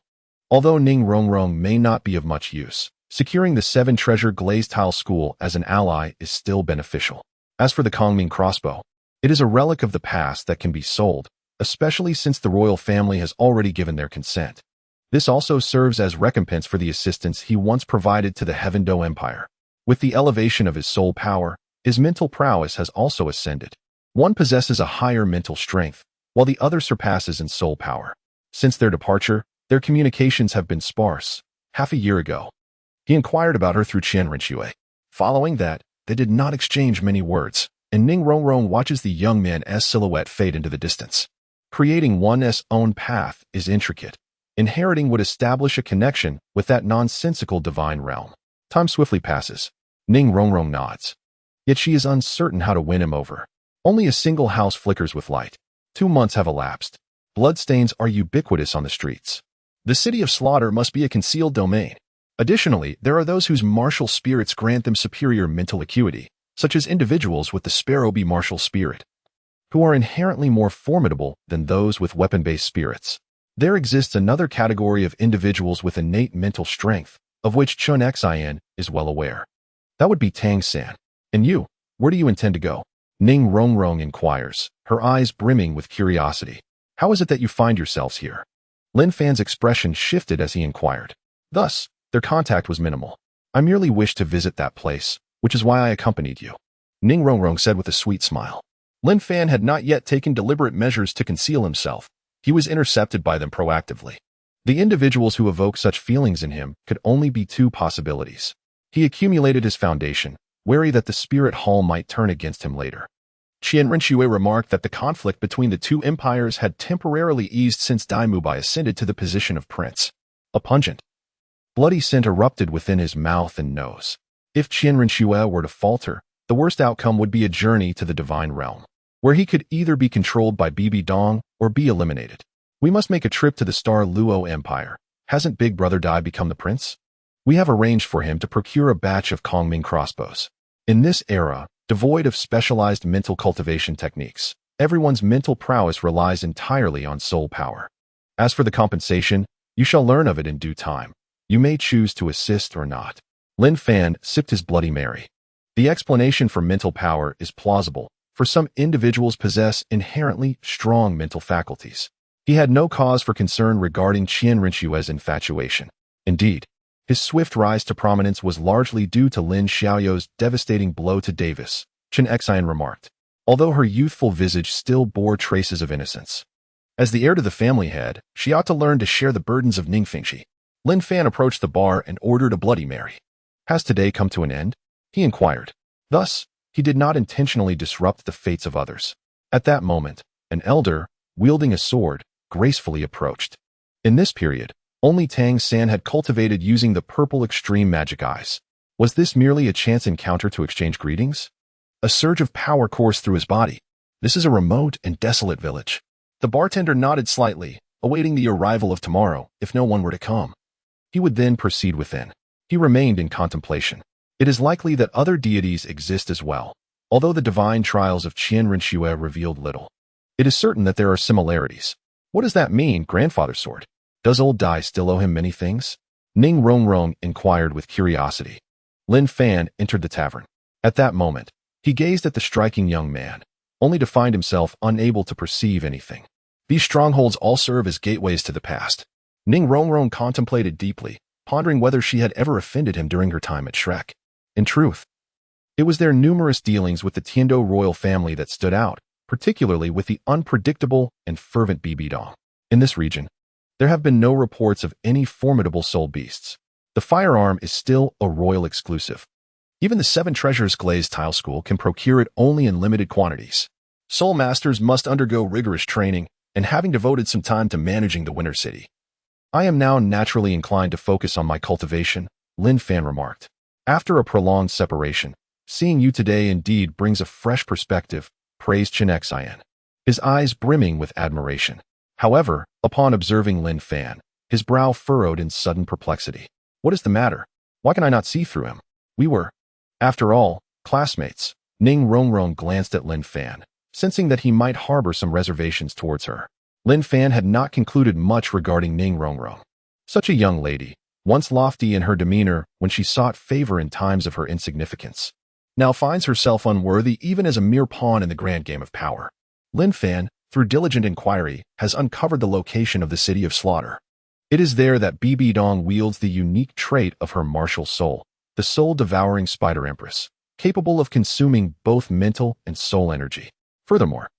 Although Ning Rongrong may not be of much use, securing the 7 treasure glazed tile school as an ally is still beneficial. As for the Kongming crossbow, it is a relic of the past that can be sold, especially since the royal family has already given their consent. This also serves as recompense for the assistance he once provided to the Heaven Dou Empire. With the elevation of his soul power, his mental prowess has also ascended. One possesses a higher mental strength, while the other surpasses in soul power. Since their departure, their communications have been sparse. Half a year ago, he inquired about her through Qian Renxue. Following that, they did not exchange many words, and Ning Rongrong watches the young man's silhouette fade into the distance. Creating one's own path is intricate. Inheriting would establish a connection with that nonsensical divine realm. Time swiftly passes. Ning Rongrong nods. Yet she is uncertain how to win him over. Only a single house flickers with light. 2 months have elapsed. Bloodstains are ubiquitous on the streets. The city of slaughter must be a concealed domain. Additionally, there are those whose martial spirits grant them superior mental acuity, such as individuals with the Sparrow Bee martial spirit, who are inherently more formidable than those with weapon-based spirits. There exists another category of individuals with innate mental strength, of which Xue Qinghe is well aware. That would be Tang San. And you, where do you intend to go? Ning Rongrong inquires, her eyes brimming with curiosity. How is it that you find yourselves here? Lin Fan's expression shifted as he inquired. Thus, their contact was minimal. I merely wished to visit that place, which is why I accompanied you. Ning Rongrong said with a sweet smile. Lin Fan had not yet taken deliberate measures to conceal himself. He was intercepted by them proactively. The individuals who evoke such feelings in him could only be 2 possibilities. He accumulated his foundation, wary that the spirit hall might turn against him later. Qian Renxue remarked that the conflict between the 2 empires had temporarily eased since Douluo ascended to the position of prince. A pungent, bloody scent erupted within his mouth and nose. If Qian Renxue were to falter, the worst outcome would be a journey to the divine realm, where he could either be controlled by Bibi Dong or be eliminated. We must make a trip to the Star Luo Empire. Hasn't Big Brother Dai become the prince? We have arranged for him to procure a batch of Kongming crossbows. In this era, devoid of specialized mental cultivation techniques, everyone's mental prowess relies entirely on soul power. As for the compensation, you shall learn of it in due time. You may choose to assist or not. Lin Fan sipped his Bloody Mary. The explanation for mental power is plausible, for some individuals possess inherently strong mental faculties. He had no cause for concern regarding Qian Renxue's infatuation. Indeed, his swift rise to prominence was largely due to Lin Xiaoyou's devastating blow to Davis, Xue Qinghe remarked, although her youthful visage still bore traces of innocence. As the heir to the family head, she ought to learn to share the burdens of Ningfengxi. Lin Fan approached the bar and ordered a Bloody Mary. Has today come to an end? He inquired. Thus, he did not intentionally disrupt the fates of others. At that moment, an elder, wielding a sword, gracefully approached. In this period, only Tang San had cultivated using the purple extreme magic eyes. Was this merely a chance encounter to exchange greetings? A surge of power coursed through his body. This is a remote and desolate village. The bartender nodded slightly, awaiting the arrival of tomorrow, if no one were to come. He would then proceed within. He remained in contemplation. It is likely that other deities exist as well, although the divine trials of Qian Renxue revealed little. It is certain that there are similarities. What does that mean, grandfather's sword? Does old Dai still owe him many things? Ning Rongrong inquired with curiosity. Lin Fan entered the tavern. At that moment, he gazed at the striking young man, only to find himself unable to perceive anything. These strongholds all serve as gateways to the past. Ning Rongrong contemplated deeply, pondering whether she had ever offended him during her time at Shrek. In truth, it was their numerous dealings with the Tiandou royal family that stood out, particularly with the unpredictable and fervent Bibi Dong. In this region, there have been no reports of any formidable soul beasts. The firearm is still a royal exclusive. Even the 7 Treasures Glazed Tile School can procure it only in limited quantities. Soul masters must undergo rigorous training, and having devoted some time to managing the Winter City, I am now naturally inclined to focus on my cultivation, Lin Fan remarked. After a prolonged separation, seeing you today indeed brings a fresh perspective, praised Xue Qinghe, his eyes brimming with admiration. However, upon observing Lin Fan, his brow furrowed in sudden perplexity. What is the matter? Why can I not see through him? We were, after all, classmates. Ning Rongrong glanced at Lin Fan, sensing that he might harbor some reservations towards her. Lin Fan had not concluded much regarding Ning Rongrong. Such a young lady, once lofty in her demeanor when she sought favor in times of her insignificance. now finds herself unworthy even as a mere pawn in the grand game of power. Lin Fan, through diligent inquiry, has uncovered the location of the City of Slaughter. It is there that Bibi Dong wields the unique trait of her martial soul, the soul-devouring Spider Empress, capable of consuming both mental and soul energy. Furthermore,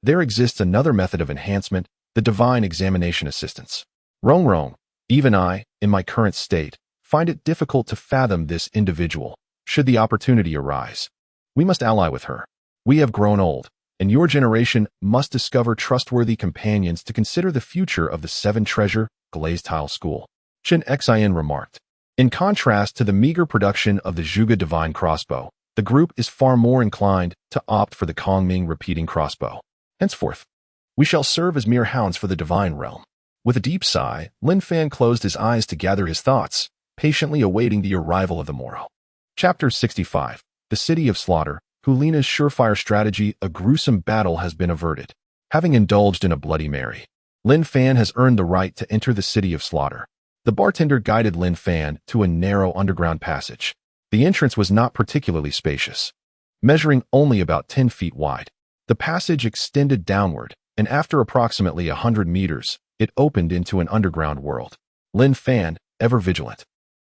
there exists another method of enhancement, the Divine Examination Assistance. Rong, even I, in my current state, find it difficult to fathom this individual, should the opportunity arise. We must ally with her. We have grown old, and your generation must discover trustworthy companions to consider the future of the Seven Treasure Glazed Tile School. Xue Qinghe remarked. In contrast to the meager production of the Zhuge Divine Crossbow, the group is far more inclined to opt for the Kongming Repeating Crossbow. Henceforth, we shall serve as mere hounds for the Divine Realm. With a deep sigh, Lin Fan closed his eyes to gather his thoughts, patiently awaiting the arrival of the morrow. Chapter 65. The City of Slaughter. Hulina's surefire strategy, a gruesome battle has been averted. Having indulged in a Bloody Mary, Lin Fan has earned the right to enter the City of Slaughter. The bartender guided Lin Fan to a narrow underground passage. The entrance was not particularly spacious, measuring only about 10 feet wide. The passage extended downward, and after approximately 100 meters, it opened into an underground world. Lin Fan, ever vigilant,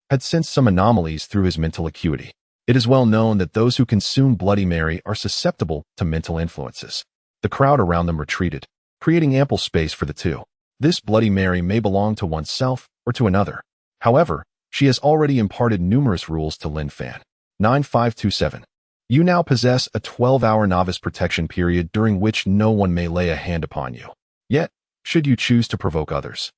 had sensed some anomalies through his mental acuity. It is well known that those who consume Bloody Mary are susceptible to mental influences. The crowd around them retreated, creating ample space for the two. This Bloody Mary may belong to oneself or to another. However, she has already imparted numerous rules to Lin Fan. 9527. You now possess a 12-hour novice protection period during which no one may lay a hand upon you. Yet, should you choose to provoke others,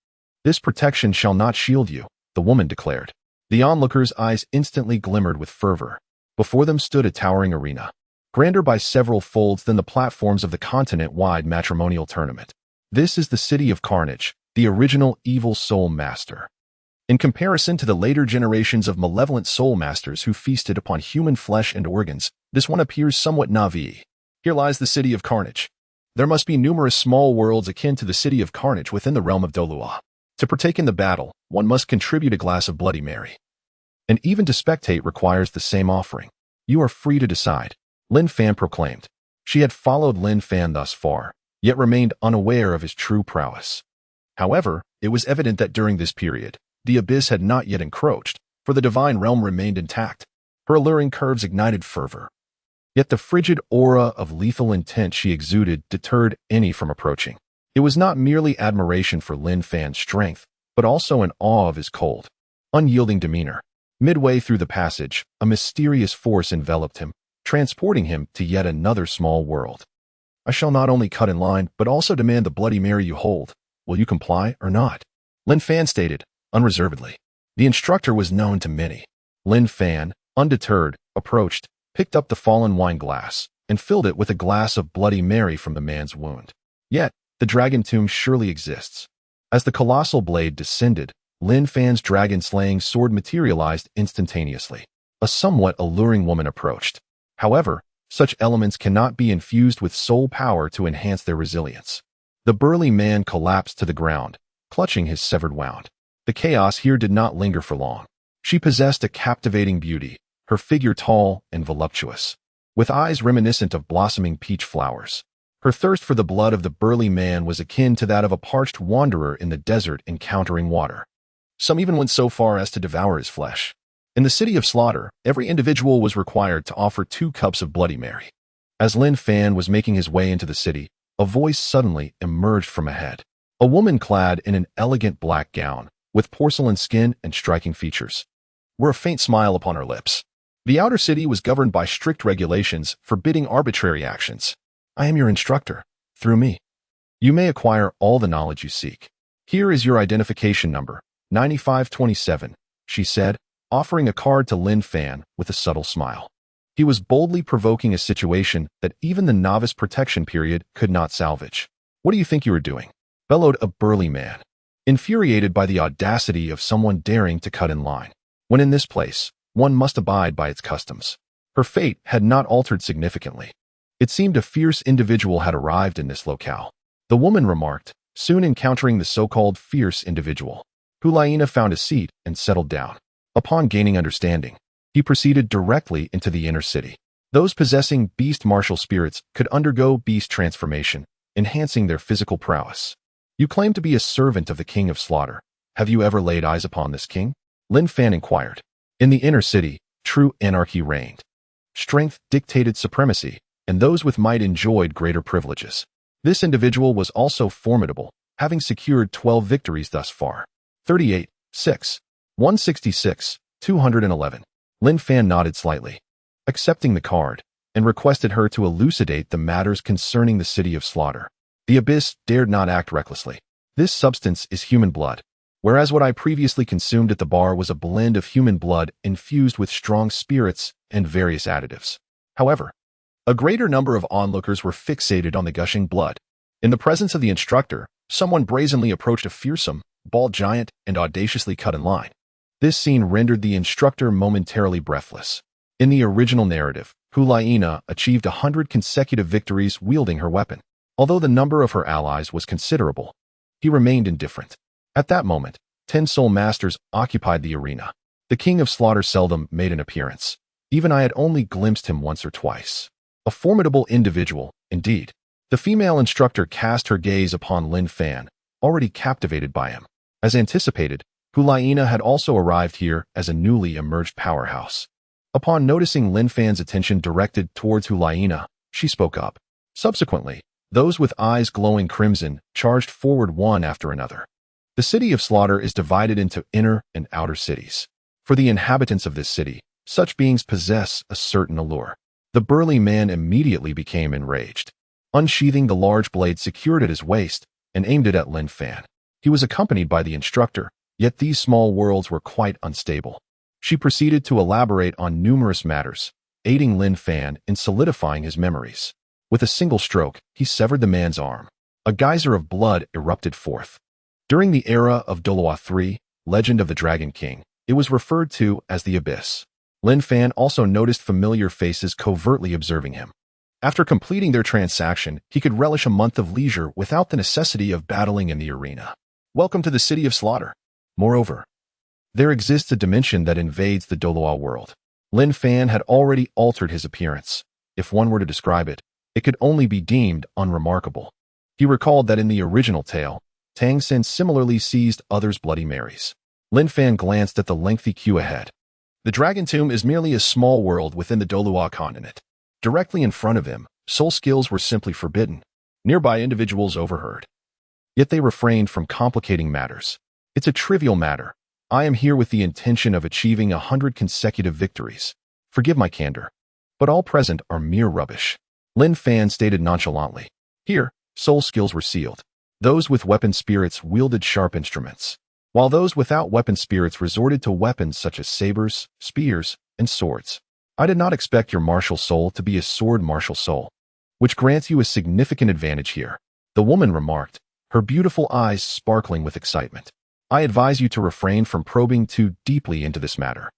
this protection shall not shield you, the woman declared. The onlookers' eyes instantly glimmered with fervor. Before them stood a towering arena, grander by several folds than the platforms of the continent-wide matrimonial tournament. This is the City of Carnage, the original evil soul master. In comparison to the later generations of malevolent soul masters who feasted upon human flesh and organs, this one appears somewhat naive. Here lies the City of Carnage. There must be numerous small worlds akin to the City of Carnage within the realm of Douluo. To partake in the battle, one must contribute a glass of Bloody Mary. And even to spectate requires the same offering. You are free to decide, Lin Fan proclaimed. She had followed Lin Fan thus far, yet remained unaware of his true prowess. However, it was evident that during this period, the abyss had not yet encroached, for the divine realm remained intact. Her alluring curves ignited fervor. Yet the frigid aura of lethal intent she exuded deterred any from approaching. It was not merely admiration for Lin Fan's strength, but also an awe of his cold, unyielding demeanor. Midway through the passage, a mysterious force enveloped him, transporting him to yet another small world. I shall not only cut in line, but also demand the Bloody Mary you hold. Will you comply or not? Lin Fan stated, unreservedly. The instructor was known to many. Lin Fan, undeterred, approached, picked up the fallen wine glass, and filled it with a glass of Bloody Mary from the man's wound. Yet, the dragon tomb surely exists. As the colossal blade descended, Lin Fan's dragon-slaying sword materialized instantaneously. A somewhat alluring woman approached. However, such elements cannot be infused with soul power to enhance their resilience. The burly man collapsed to the ground, clutching his severed wound. The chaos here did not linger for long. She possessed a captivating beauty, her figure tall and voluptuous, with eyes reminiscent of blossoming peach flowers. Her thirst for the blood of the burly man was akin to that of a parched wanderer in the desert encountering water. Some even went so far as to devour his flesh. In the City of Slaughter, every individual was required to offer 2 cups of Bloody Mary. As Lin Fan was making his way into the city, a voice suddenly emerged from ahead. A woman clad in an elegant black gown, with porcelain skin and striking features, wore a faint smile upon her lips. The outer city was governed by strict regulations forbidding arbitrary actions. I am your instructor. Through me, you may acquire all the knowledge you seek. Here is your identification number, 9527, she said, offering a card to Lin Fan with a subtle smile. He was boldly provoking a situation that even the novice protection period could not salvage. What do you think you are doing? Bellowed a burly man, infuriated by the audacity of someone daring to cut in line. When in this place, one must abide by its customs. Her fate had not altered significantly. It seemed a fierce individual had arrived in this locale. The woman remarked, soon encountering the so-called fierce individual. Hulina found a seat and settled down. Upon gaining understanding, he proceeded directly into the inner city. Those possessing beast martial spirits could undergo beast transformation, enhancing their physical prowess. You claim to be a servant of the King of Slaughter. Have you ever laid eyes upon this king? Lin Fan inquired. In the inner city, true anarchy reigned. Strength dictated supremacy, and those with might enjoyed greater privileges. This individual was also formidable, having secured 12 victories thus far. 38, 6, 166, 211. Lin Fan nodded slightly, accepting the card, and requested her to elucidate the matters concerning the City of Slaughter. The Abyss dared not act recklessly. This substance is human blood, whereas what I previously consumed at the bar was a blend of human blood infused with strong spirits and various additives. However, a greater number of onlookers were fixated on the gushing blood. In the presence of the instructor, someone brazenly approached a fearsome, bald giant and audaciously cut in line. This scene rendered the instructor momentarily breathless. In the original narrative, Xue achieved 100 consecutive victories wielding her weapon. Although the number of her allies was considerable, he remained indifferent. At that moment, 10 soul masters occupied the arena. The King of Slaughter seldom made an appearance. Even I had only glimpsed him once or twice. A formidable individual, indeed. The female instructor cast her gaze upon Lin Fan, already captivated by him. As anticipated, Xue had also arrived here as a newly emerged powerhouse. Upon noticing Lin Fan's attention directed towards Xue, she spoke up. Subsequently, those with eyes glowing crimson charged forward one after another. The City of Slaughter is divided into inner and outer cities. For the inhabitants of this city, such beings possess a certain allure. The burly man immediately became enraged. Unsheathing the large blade secured at his waist and aimed it at Lin Fan. He was accompanied by the instructor, yet these small worlds were quite unstable. She proceeded to elaborate on numerous matters, aiding Lin Fan in solidifying his memories. With a single stroke, he severed the man's arm. A geyser of blood erupted forth. During the era of Douluo III, Legend of the Dragon King, it was referred to as the Abyss. Lin Fan also noticed familiar faces covertly observing him. After completing their transaction, he could relish a month of leisure without the necessity of battling in the arena. Welcome to the City of Slaughter. Moreover, there exists a dimension that invades the Douluo world. Lin Fan had already altered his appearance. If one were to describe it, it could only be deemed unremarkable. He recalled that in the original tale, Tang San similarly seized others' Bloody Marys. Lin Fan glanced at the lengthy queue ahead. The Dragon Tomb is merely a small world within the Douluo Continent. Directly in front of him, soul skills were simply forbidden. Nearby individuals overheard. Yet they refrained from complicating matters. It's a trivial matter. I am here with the intention of achieving 100 consecutive victories. Forgive my candor, but all present are mere rubbish. Lin Fan stated nonchalantly. Here, soul skills were sealed. Those with weapon spirits wielded sharp instruments, while those without weapon spirits resorted to weapons such as sabers, spears, and swords. I did not expect your martial soul to be a sword martial soul, which grants you a significant advantage here, the woman remarked, her beautiful eyes sparkling with excitement. I advise you to refrain from probing too deeply into this matter.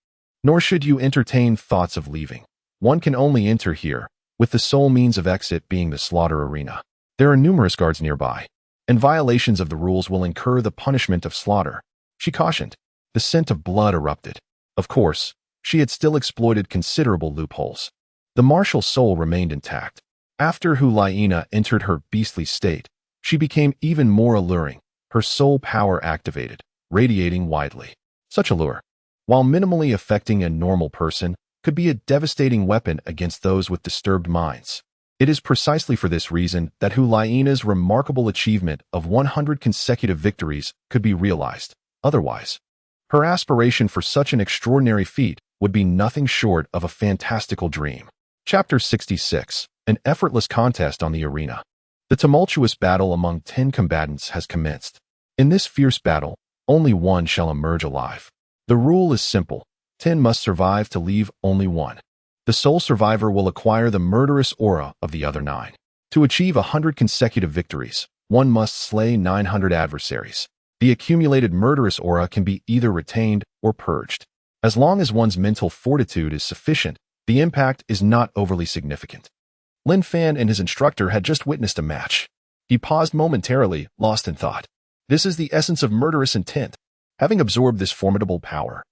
Nor should you entertain thoughts of leaving. One can only enter here, with the sole means of exit being the slaughter arena. There are numerous guards nearby, and violations of the rules will incur the punishment of slaughter, she cautioned. The scent of blood erupted. Of course, she had still exploited considerable loopholes. The martial soul remained intact. After Xue entered her beastly state, she became even more alluring, her soul power activated, radiating widely. Such allure, while minimally affecting a normal person, could be a devastating weapon against those with disturbed minds. It is precisely for this reason that Xue's remarkable achievement of 100 consecutive victories could be realized. Otherwise, her aspiration for such an extraordinary feat would be nothing short of a fantastical dream. Chapter 66. An effortless contest on the arena. The tumultuous battle among 10 combatants has commenced. In this fierce battle, only one shall emerge alive. The rule is simple. 10 must survive to leave only one. The sole survivor will acquire the murderous aura of the other 9. To achieve 100 consecutive victories, one must slay 900 adversaries. The accumulated murderous aura can be either retained or purged. As long as one's mental fortitude is sufficient, the impact is not overly significant. Lin Fan and his instructor had just witnessed a match. He paused momentarily, lost in thought. This is the essence of murderous intent. Having absorbed this formidable power,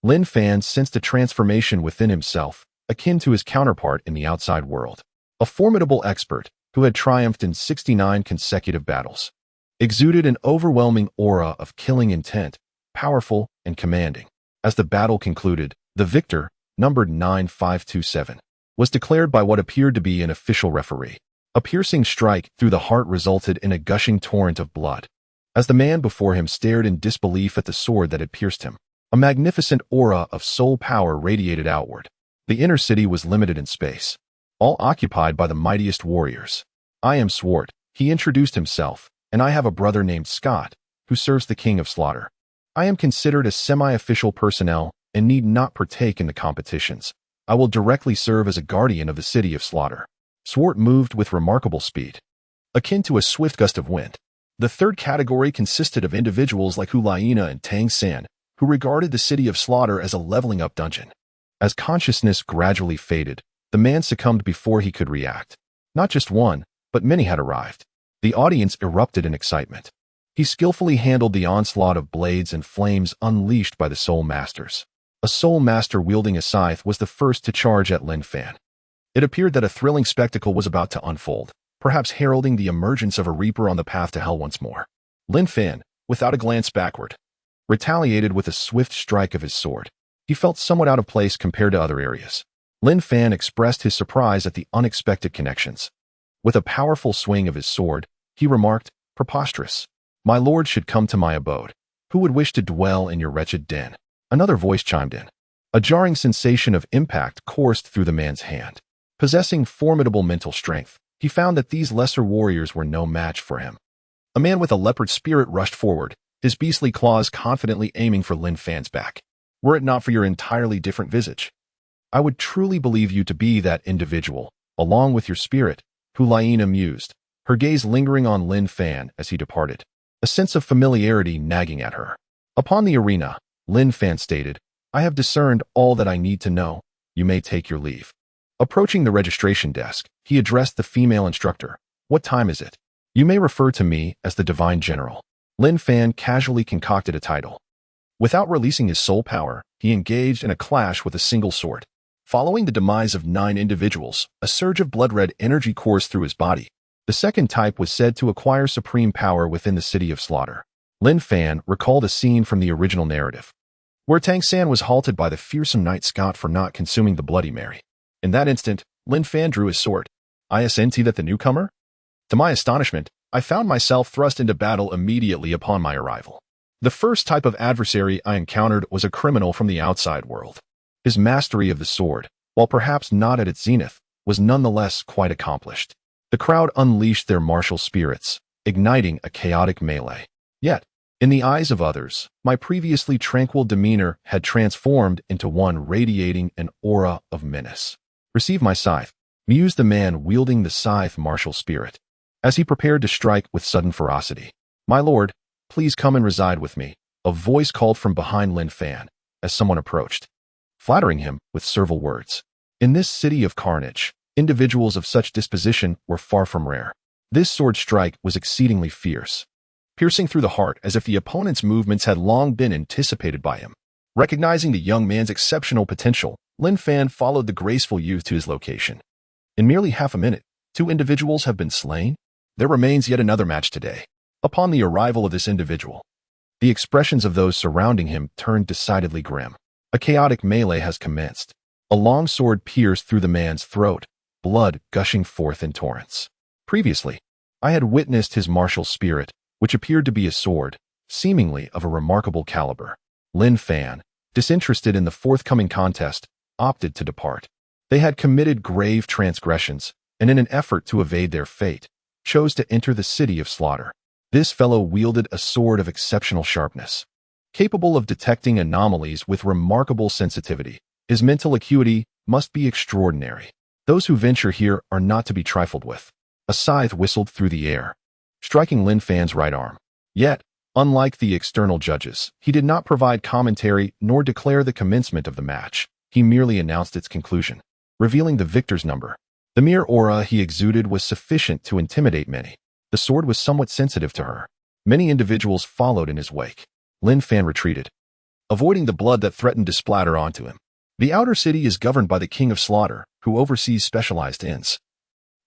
Lin Fan sensed a transformation within himself, akin to his counterpart in the outside world. A formidable expert who had triumphed in 69 consecutive battles. Exuded an overwhelming aura of killing intent, powerful and commanding. As the battle concluded, the victor, numbered 9527, was declared by what appeared to be an official referee. A piercing strike through the heart resulted in a gushing torrent of blood. As the man before him stared in disbelief at the sword that had pierced him, a magnificent aura of soul power radiated outward. The inner city was limited in space, all occupied by the mightiest warriors. I am Swart, he introduced himself, and I have a brother named Scott, who serves the King of Slaughter. I am considered a semi-official personnel and need not partake in the competitions. I will directly serve as a guardian of the city of Slaughter. Swart moved with remarkable speed, akin to a swift gust of wind. The third category consisted of individuals like Xue Qinghe and Tang San, who regarded the city of Slaughter as a leveling-up dungeon. As consciousness gradually faded, the man succumbed before he could react. Not just one, but many had arrived. The audience erupted in excitement. He skillfully handled the onslaught of blades and flames unleashed by the Soul Masters. A Soul Master wielding a scythe was the first to charge at Lin Fan. It appeared that a thrilling spectacle was about to unfold, perhaps heralding the emergence of a reaper on the path to hell once more. Lin Fan, without a glance backward, retaliated with a swift strike of his sword. He felt somewhat out of place compared to other areas. Lin Fan expressed his surprise at the unexpected connections. With a powerful swing of his sword, he remarked, "Preposterous. My lord should come to my abode. Who would wish to dwell in your wretched den?" Another voice chimed in. A jarring sensation of impact coursed through the man's hand. Possessing formidable mental strength, he found that these lesser warriors were no match for him. A man with a leopard spirit rushed forward, his beastly claws confidently aiming for Lin Fan's back. Were it not for your entirely different visage, I would truly believe you to be that individual, along with your spirit, Xue Qinghe mused, her gaze lingering on Lin Fan as he departed, a sense of familiarity nagging at her. Upon the arena, Lin Fan stated, "I have discerned all that I need to know. You may take your leave." Approaching the registration desk, he addressed the female instructor. "What time is it?" "You may refer to me as the Divine General." Lin Fan casually concocted a title. Without releasing his soul power, he engaged in a clash with a single sword. Following the demise of 9 individuals, a surge of blood-red energy coursed through his body. The second type was said to acquire supreme power within the city of Slaughter. Lin Fan recalled a scene from the original narrative, where Tang San was halted by the fearsome knight Scott for not consuming the Bloody Mary. In that instant, Lin Fan drew his sword. "Isn't that the newcomer?" To my astonishment, I found myself thrust into battle immediately upon my arrival. The first type of adversary I encountered was a criminal from the outside world. His mastery of the sword, while perhaps not at its zenith, was nonetheless quite accomplished. The crowd unleashed their martial spirits, igniting a chaotic melee. Yet, in the eyes of others, my previously tranquil demeanor had transformed into one radiating an aura of menace. "Receive my scythe," mused the man wielding the scythe martial spirit, as he prepared to strike with sudden ferocity. "My lord, please come and reside with me," a voice called from behind Lin Fan, as someone approached, flattering him with servile words. In this city of carnage, individuals of such disposition were far from rare. This sword strike was exceedingly fierce, piercing through the heart as if the opponent's movements had long been anticipated by him. Recognizing the young man's exceptional potential, Lin Fan followed the graceful youth to his location. In merely half a minute, 2 individuals have been slain. There remains yet another match today. Upon the arrival of this individual, the expressions of those surrounding him turned decidedly grim. A chaotic melee has commenced. A long sword pierced through the man's throat, blood gushing forth in torrents. Previously, I had witnessed his martial spirit, which appeared to be a sword, seemingly of a remarkable caliber. Lin Fan, disinterested in the forthcoming contest, opted to depart. They had committed grave transgressions, and in an effort to evade their fate, chose to enter the city of Slaughter. This fellow wielded a sword of exceptional sharpness, capable of detecting anomalies with remarkable sensitivity. His mental acuity must be extraordinary. Those who venture here are not to be trifled with. A scythe whistled through the air, striking Lin Fan's right arm. Yet, unlike the external judges, he did not provide commentary nor declare the commencement of the match. He merely announced its conclusion, revealing the victor's number. The mere aura he exuded was sufficient to intimidate many. The sword was somewhat sensitive to her. Many individuals followed in his wake. Lin Fan retreated, avoiding the blood that threatened to splatter onto him. The outer city is governed by the King of Slaughter, who oversees specialized inns,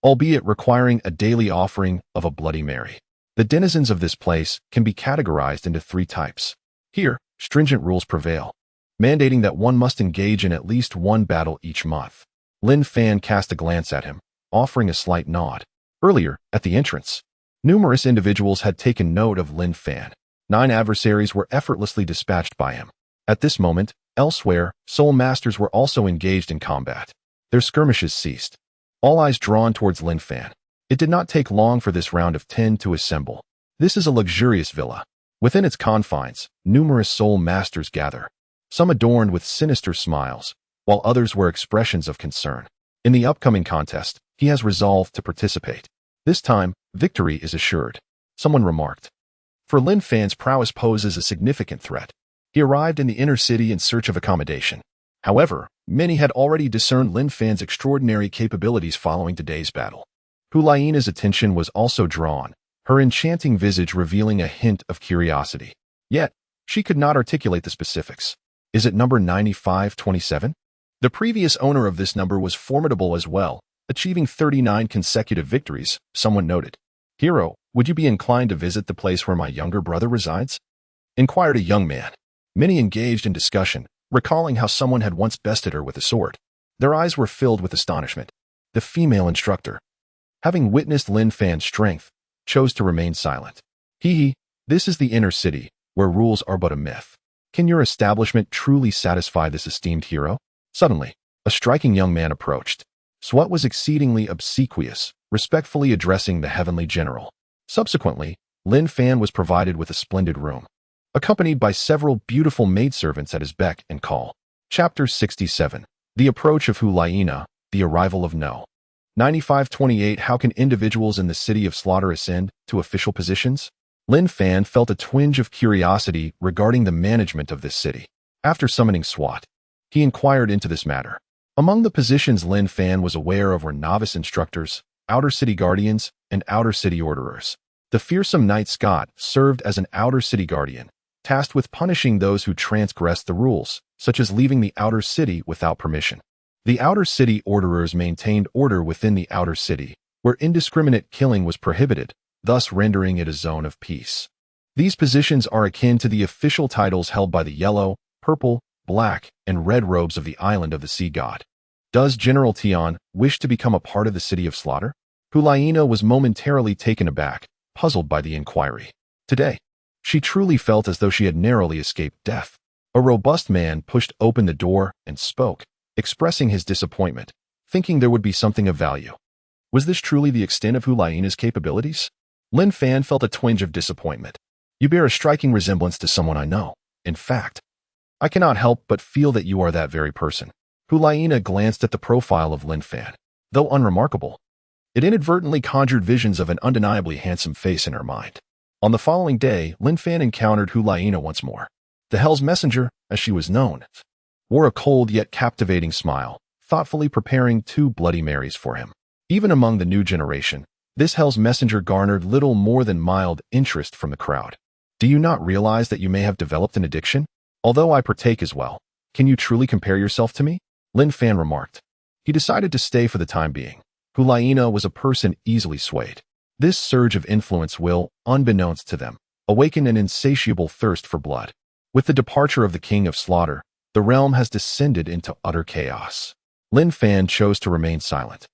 albeit requiring a daily offering of a Bloody Mary. The denizens of this place can be categorized into 3 types. Here, stringent rules prevail, mandating that one must engage in at least 1 battle each month. Lin Fan cast a glance at him, offering a slight nod. Earlier, at the entrance, numerous individuals had taken note of Lin Fan. 9 adversaries were effortlessly dispatched by him. At this moment, elsewhere, soul masters were also engaged in combat. Their skirmishes ceased, all eyes drawn towards Lin Fan. It did not take long for this round of 10 to assemble. This is a luxurious villa. Within its confines, numerous soul masters gather, some adorned with sinister smiles, while others wear expressions of concern. In the upcoming contest, he has resolved to participate. This time, victory is assured, someone remarked. For Lin Fan's prowess poses a significant threat. He arrived in the inner city in search of accommodation. However, many had already discerned Lin Fan's extraordinary capabilities following today's battle. Hulaiina's attention was also drawn, her enchanting visage revealing a hint of curiosity. Yet, she could not articulate the specifics. Is it number 9527? The previous owner of this number was formidable as well, achieving 39 consecutive victories, someone noted. Hero, would you be inclined to visit the place where my younger brother resides? Inquired a young man. Many engaged in discussion, recalling how someone had once bested her with a sword. Their eyes were filled with astonishment. The female instructor, having witnessed Lin Fan's strength, chose to remain silent. This is the inner city, where rules are but a myth. Can your establishment truly satisfy this esteemed hero? Suddenly, a striking young man approached. Xue was exceedingly obsequious, respectfully addressing the heavenly general. Subsequently, Lin Fan was provided with a splendid room, accompanied by several beautiful maidservants at his beck and call. Chapter 67. The Approach of Hulaiina, The Arrival of No. 9528 How can individuals in the City of Slaughter ascend to official positions? Lin Fan felt a twinge of curiosity regarding the management of this city. After summoning SWAT, he inquired into this matter. Among the positions Lin Fan was aware of were novice instructors, outer city guardians, and outer city orderers. The fearsome Knight Scott served as an outer city guardian, tasked with punishing those who transgressed the rules, such as leaving the outer city without permission. The outer city orderers maintained order within the outer city, where indiscriminate killing was prohibited, thus rendering it a zone of peace. These positions are akin to the official titles held by the yellow, purple, black, and red robes of the island of the sea god. Does General Tian wish to become a part of the City of Slaughter? Hulaiina was momentarily taken aback, puzzled by the inquiry. Today, she truly felt as though she had narrowly escaped death. A robust man pushed open the door and spoke, expressing his disappointment, thinking there would be something of value. Was this truly the extent of Hulaiina's capabilities? Lin Fan felt a twinge of disappointment. You bear a striking resemblance to someone I know. In fact, I cannot help but feel that you are that very person. Hulaiina glanced at the profile of Lin Fan. Though unremarkable, it inadvertently conjured visions of an undeniably handsome face in her mind. On the following day, Lin Fan encountered Hulaiina once more. The Hell's Messenger, as she was known, wore a cold yet captivating smile, thoughtfully preparing 2 Bloody Marys for him. Even among the new generation, this Hell's Messenger garnered little more than mild interest from the crowd. Do you not realize that you may have developed an addiction? Although I partake as well, can you truly compare yourself to me? Lin Fan remarked. He decided to stay for the time being. Hulaiina was a person easily swayed. This surge of influence will, unbeknownst to them, awaken an insatiable thirst for blood. With the departure of the King of Slaughter, the realm has descended into utter chaos. Lin Fan chose to remain silent,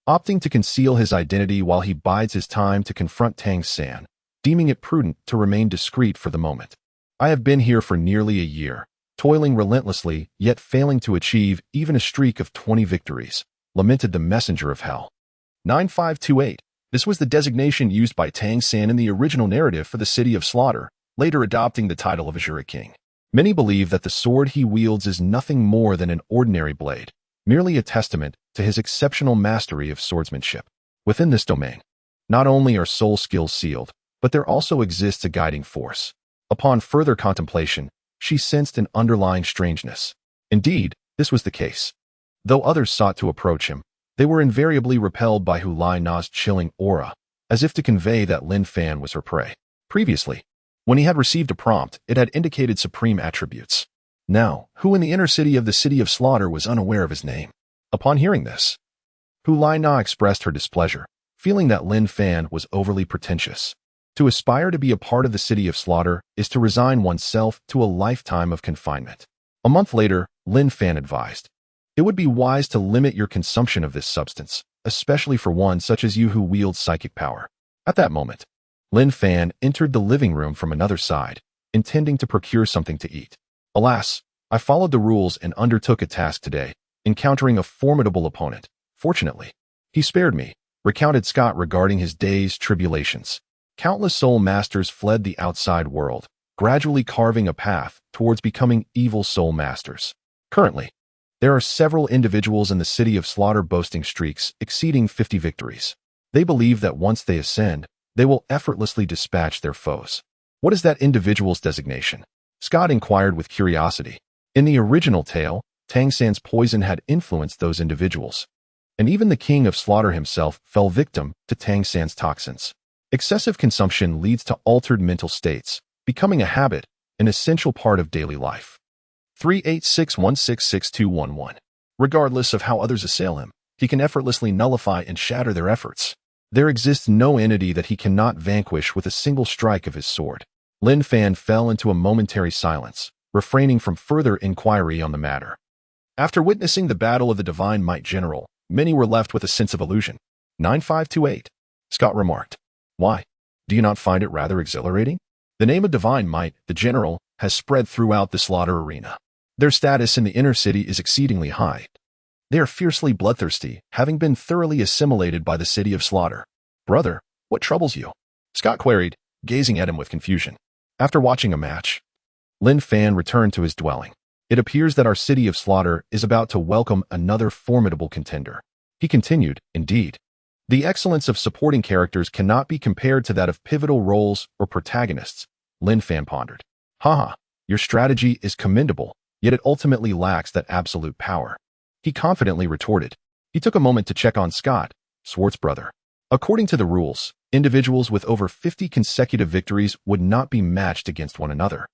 opting to conceal his identity while he bides his time to confront Tang San, deeming it prudent to remain discreet for the moment. I have been here for nearly a year, toiling relentlessly, yet failing to achieve even a streak of 20 victories, lamented the Messenger of Hell. 9528. This was the designation used by Tang San in the original narrative for the City of Slaughter, later adopting the title of Xue Qinghe. Many believe that the sword he wields is nothing more than an ordinary blade, merely a testament to his exceptional mastery of swordsmanship. Within this domain, not only are soul skills sealed, but there also exists a guiding force. Upon further contemplation, she sensed an underlying strangeness. Indeed, this was the case. Though others sought to approach him, they were invariably repelled by Hulaiina's chilling aura, as if to convey that Lin Fan was her prey. Previously, when he had received a prompt, it had indicated supreme attributes. Now, who in the inner city of the City of Slaughter was unaware of his name? Upon hearing this, Hu Laina expressed her displeasure, feeling that Lin Fan was overly pretentious. To aspire to be a part of the City of Slaughter is to resign oneself to a lifetime of confinement. A month later, Lin Fan advised, "It would be wise to limit your consumption of this substance, especially for one such as you who wields psychic power." At that moment, Lin Fan entered the living room from another side, intending to procure something to eat. "Alas, I followed the rules and undertook a task today, encountering a formidable opponent. Fortunately, he spared me," recounted Scott regarding his day's tribulations. Countless soul masters fled the outside world, gradually carving a path towards becoming evil soul masters. Currently, there are several individuals in the City of Slaughter boasting streaks exceeding 50 victories. They believe that once they ascend, they will effortlessly dispatch their foes. "What is that individual's designation?" Scott inquired with curiosity. In the original tale, Tang San's poison had influenced those individuals, and even the King of Slaughter himself fell victim to Tang San's toxins. Excessive consumption leads to altered mental states, becoming a habit, an essential part of daily life. 386166211. Regardless of how others assail him, he can effortlessly nullify and shatter their efforts. There exists no entity that he cannot vanquish with a single strike of his sword. Lin Fan fell into a momentary silence, refraining from further inquiry on the matter. After witnessing the battle of the Divine Might General, many were left with a sense of illusion. 9528. Scott remarked, "Why? Do you not find it rather exhilarating? The name of Divine Might, the General, has spread throughout the Slaughter arena. Their status in the inner city is exceedingly high. They are fiercely bloodthirsty, having been thoroughly assimilated by the City of Slaughter." "Brother, what troubles you?" Scott queried, gazing at him with confusion. After watching a match, Lin Fan returned to his dwelling. "It appears that our City of Slaughter is about to welcome another formidable contender." He continued, "Indeed, the excellence of supporting characters cannot be compared to that of pivotal roles or protagonists." Lin Fan pondered. "Haha, your strategy is commendable, yet it ultimately lacks that absolute power." He confidently retorted. He took a moment to check on Scott, Swart's brother. According to the rules, individuals with over 50 consecutive victories would not be matched against one another.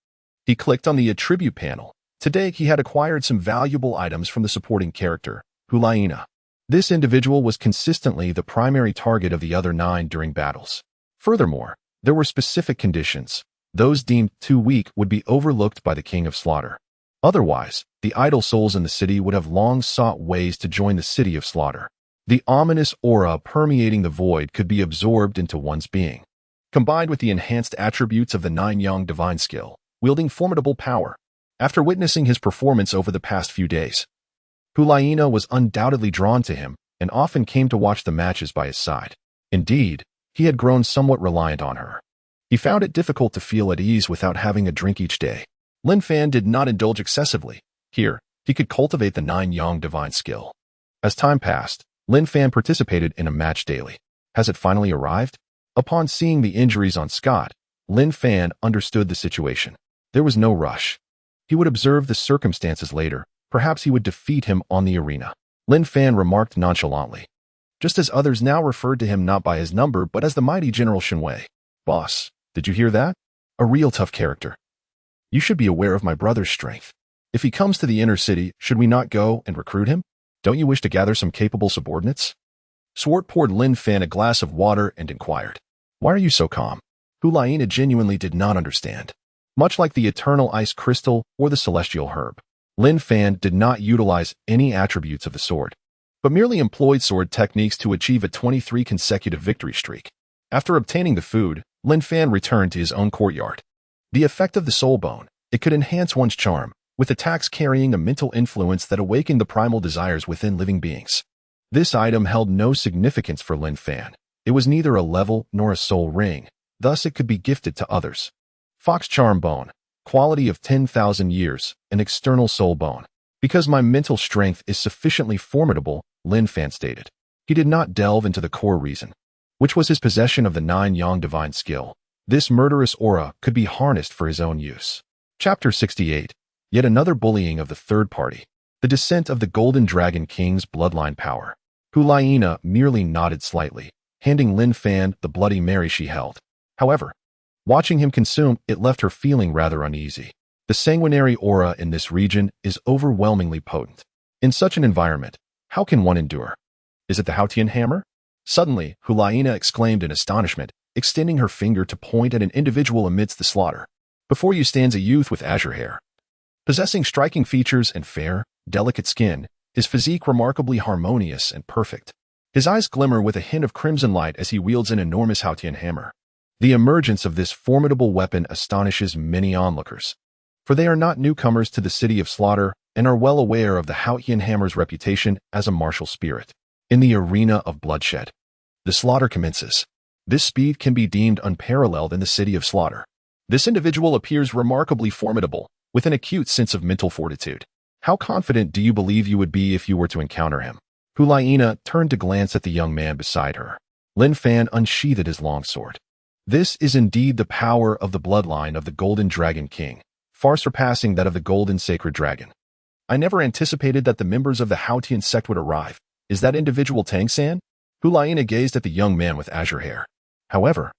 He clicked on the attribute panel. Today, he had acquired some valuable items from the supporting character, Hu Laina. This individual was consistently the primary target of the other 9 during battles. Furthermore, there were specific conditions. Those deemed too weak would be overlooked by the King of Slaughter. Otherwise, the idle souls in the city would have long sought ways to join the City of Slaughter. The ominous aura permeating the void could be absorbed into one's being. Combined with the enhanced attributes of the 9-Yang divine skill, wielding formidable power. After witnessing his performance over the past few days, Hu Laina was undoubtedly drawn to him and often came to watch the matches by his side. Indeed, he had grown somewhat reliant on her. He found it difficult to feel at ease without having a drink each day. Lin Fan did not indulge excessively. Here, he could cultivate the 9-Yang divine skill. As time passed, Lin Fan participated in a match daily. Has it finally arrived? Upon seeing the injuries on Scott, Lin Fan understood the situation. There was no rush. He would observe the circumstances later. Perhaps he would defeat him on the arena. Lin Fan remarked nonchalantly, just as others now referred to him not by his number but as the mighty General Xue. "Boss, did you hear that? A real tough character. You should be aware of my brother's strength. If he comes to the inner city, should we not go and recruit him? Don't you wish to gather some capable subordinates?" Swart poured Lin Fan a glass of water and inquired, "Why are you so calm?" Hu Laina genuinely did not understand. Much like the eternal ice crystal or the celestial herb, Lin Fan did not utilize any attributes of the sword, but merely employed sword techniques to achieve a 23 consecutive victory streak. After obtaining the food, Lin Fan returned to his own courtyard. The effect of the soul bone, it could enhance one's charm, with attacks carrying a mental influence that awakened the primal desires within living beings. This item held no significance for Lin Fan. It was neither a level nor a soul ring, thus it could be gifted to others. Fox Charm Bone, quality of 10,000 years, an external soul bone. Because my mental strength is sufficiently formidable, Lin Fan stated. He did not delve into the core reason, which was his possession of the 9-Yang divine skill. This murderous aura could be harnessed for his own use. Chapter 68. Yet another bullying of the third party. The descent of the Golden Dragon King's bloodline power. Hu Laina merely nodded slightly, handing Lin Fan the Bloody Mary she held. However, watching him consume, it left her feeling rather uneasy. The sanguinary aura in this region is overwhelmingly potent. In such an environment, how can one endure? Is it the Haotian hammer? Suddenly, Hulaina exclaimed in astonishment, extending her finger to point at an individual amidst the slaughter. Before you stands a youth with azure hair. Possessing striking features and fair, delicate skin, his physique remarkably harmonious and perfect. His eyes glimmer with a hint of crimson light as he wields an enormous Haotian hammer. The emergence of this formidable weapon astonishes many onlookers, for they are not newcomers to the city of slaughter and are well aware of the Haotian hammer's reputation as a martial spirit. In the arena of bloodshed, the slaughter commences. This speed can be deemed unparalleled in the city of slaughter. This individual appears remarkably formidable, with an acute sense of mental fortitude. How confident do you believe you would be if you were to encounter him? Hulaina turned to glance at the young man beside her. Lin Fan unsheathed his long sword. This is indeed the power of the bloodline of the Golden Dragon King, far surpassing that of the Golden Sacred Dragon. I never anticipated that the members of the Haotian sect would arrive. Is that individual Tang San? Hulaina gazed at the young man with azure hair. However,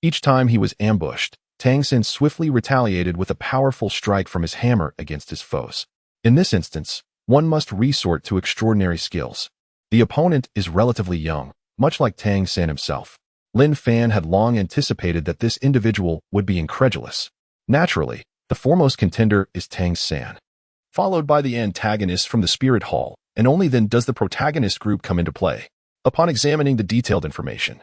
each time he was ambushed, Tang San swiftly retaliated with a powerful strike from his hammer against his foes. In this instance, one must resort to extraordinary skills. The opponent is relatively young, much like Tang San himself. Lin Fan had long anticipated that this individual would be incredulous. Naturally, the foremost contender is Tang San, followed by the antagonist from the Spirit Hall, and only then does the protagonist group come into play. Upon examining the detailed information,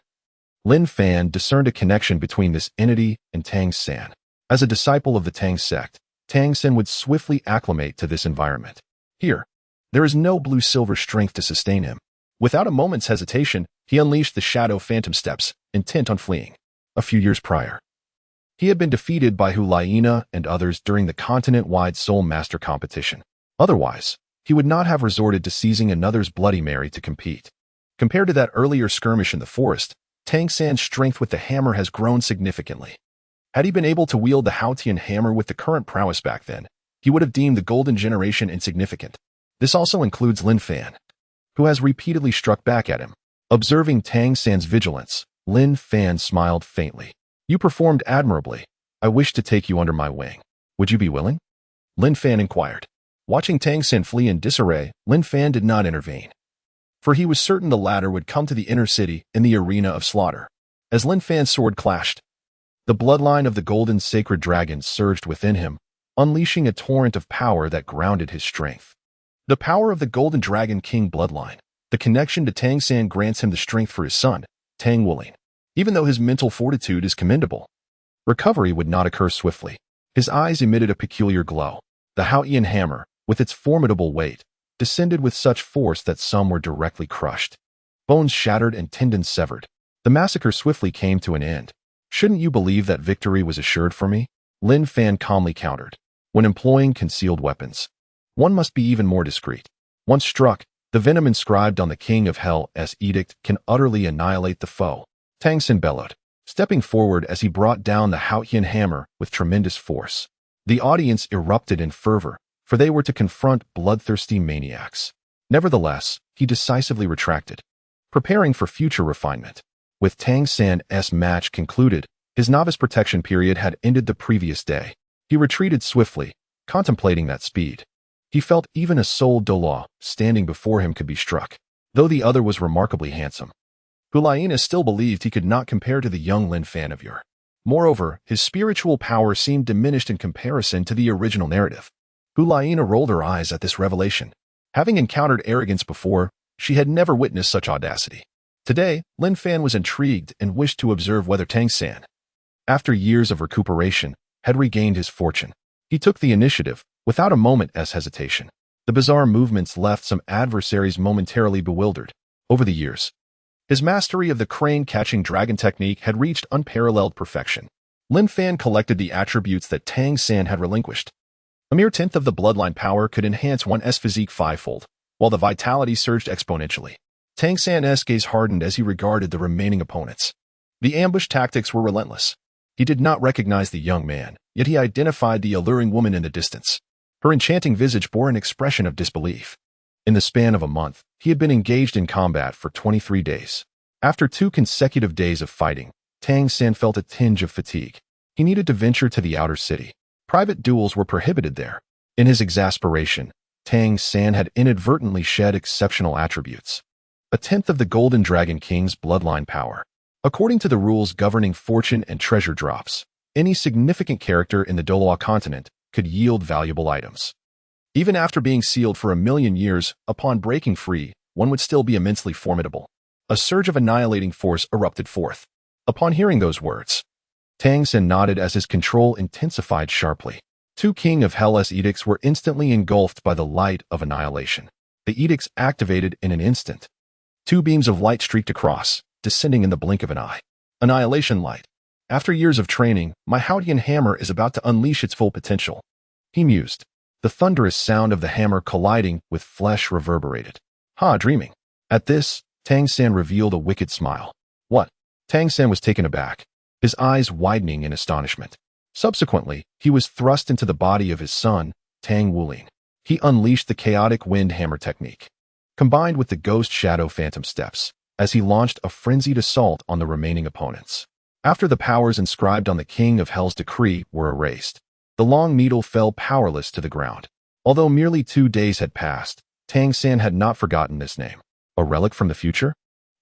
Lin Fan discerned a connection between this entity and Tang San. As a disciple of the Tang sect, Tang San would swiftly acclimate to this environment. Here, there is no blue-silver strength to sustain him. Without a moment's hesitation, he unleashed the Shadow Phantom Steps, intent on fleeing. A few years prior, he had been defeated by Hulaina and others during the continent-wide Soul Master competition. Otherwise, he would not have resorted to seizing another's Bloody Mary to compete. Compared to that earlier skirmish in the forest, Tang San's strength with the hammer has grown significantly. Had he been able to wield the Haotian hammer with the current prowess back then, he would have deemed the Golden Generation insignificant. This also includes Lin Fan, who has repeatedly struck back at him. Observing Tang San's vigilance, Lin Fan smiled faintly. You performed admirably. I wish to take you under my wing. Would you be willing? Lin Fan inquired. Watching Tang San flee in disarray, Lin Fan did not intervene, for he was certain the latter would come to the inner city in the arena of slaughter. As Lin Fan's sword clashed, the bloodline of the Golden Sacred Dragon surged within him, unleashing a torrent of power that grounded his strength. The power of the Golden Dragon King bloodline. The connection to Tang San grants him the strength for his son, Tang Wuling. Even though his mental fortitude is commendable, recovery would not occur swiftly. His eyes emitted a peculiar glow. The Haotian hammer, with its formidable weight, descended with such force that some were directly crushed. Bones shattered and tendons severed. The massacre swiftly came to an end. Shouldn't you believe that victory was assured for me? Lin Fan calmly countered. When employing concealed weapons, one must be even more discreet. Once struck, the venom inscribed on the King of Hell's edict can utterly annihilate the foe. Tang San bellowed, stepping forward as he brought down the Haotian hammer with tremendous force. The audience erupted in fervor, for they were to confront bloodthirsty maniacs. Nevertheless, he decisively retracted, preparing for future refinement. With Tang San's match concluded, his novice protection period had ended the previous day. He retreated swiftly, contemplating that speed. He felt even a soul Douluo standing before him could be struck, though the other was remarkably handsome. Hulaina still believed he could not compare to the young Lin Fan of yore. Moreover, his spiritual power seemed diminished in comparison to the original narrative. Hulaina rolled her eyes at this revelation. Having encountered arrogance before, she had never witnessed such audacity. Today, Lin Fan was intrigued and wished to observe whether Tang San, after years of recuperation, had regained his fortune. He took the initiative, without a moment's hesitation. The bizarre movements left some adversaries momentarily bewildered. Over the years, his mastery of the crane-catching dragon technique had reached unparalleled perfection. Lin Fan collected the attributes that Tang San had relinquished. A mere tenth of the bloodline power could enhance one's physique fivefold, while the vitality surged exponentially. Tang San's gaze hardened as he regarded the remaining opponents. The ambush tactics were relentless. He did not recognize the young man, yet he identified the alluring woman in the distance. Her enchanting visage bore an expression of disbelief. In the span of a month, he had been engaged in combat for 23 days. After 2 consecutive days of fighting, Tang San felt a tinge of fatigue. He needed to venture to the outer city. Private duels were prohibited there. In his exasperation, Tang San had inadvertently shed exceptional attributes. A tenth of the Golden Dragon King's bloodline power. According to the rules governing fortune and treasure drops, any significant character in the Douluo Continent could yield valuable items. Even after being sealed for 1,000,000 years, upon breaking free, one would still be immensely formidable. A surge of annihilating force erupted forth. Upon hearing those words, Tang San nodded as his control intensified sharply. 2 King of Hell's edicts were instantly engulfed by the light of annihilation. The edicts activated in an instant. 2 beams of light streaked across, descending in the blink of an eye. Annihilation light. After years of training, my Haotian hammer is about to unleash its full potential. He mused. The thunderous sound of the hammer colliding with flesh reverberated. Dreaming. At this, Tang San revealed a wicked smile. What? Tang San was taken aback, his eyes widening in astonishment. Subsequently, he was thrust into the body of his son, Tang Wuling. He unleashed the chaotic wind hammer technique, combined with the ghost shadow phantom steps, as he launched a frenzied assault on the remaining opponents. After the powers inscribed on the King of Hell's decree were erased, the long needle fell powerless to the ground. Although merely 2 days had passed, Tang San had not forgotten this name. A relic from the future?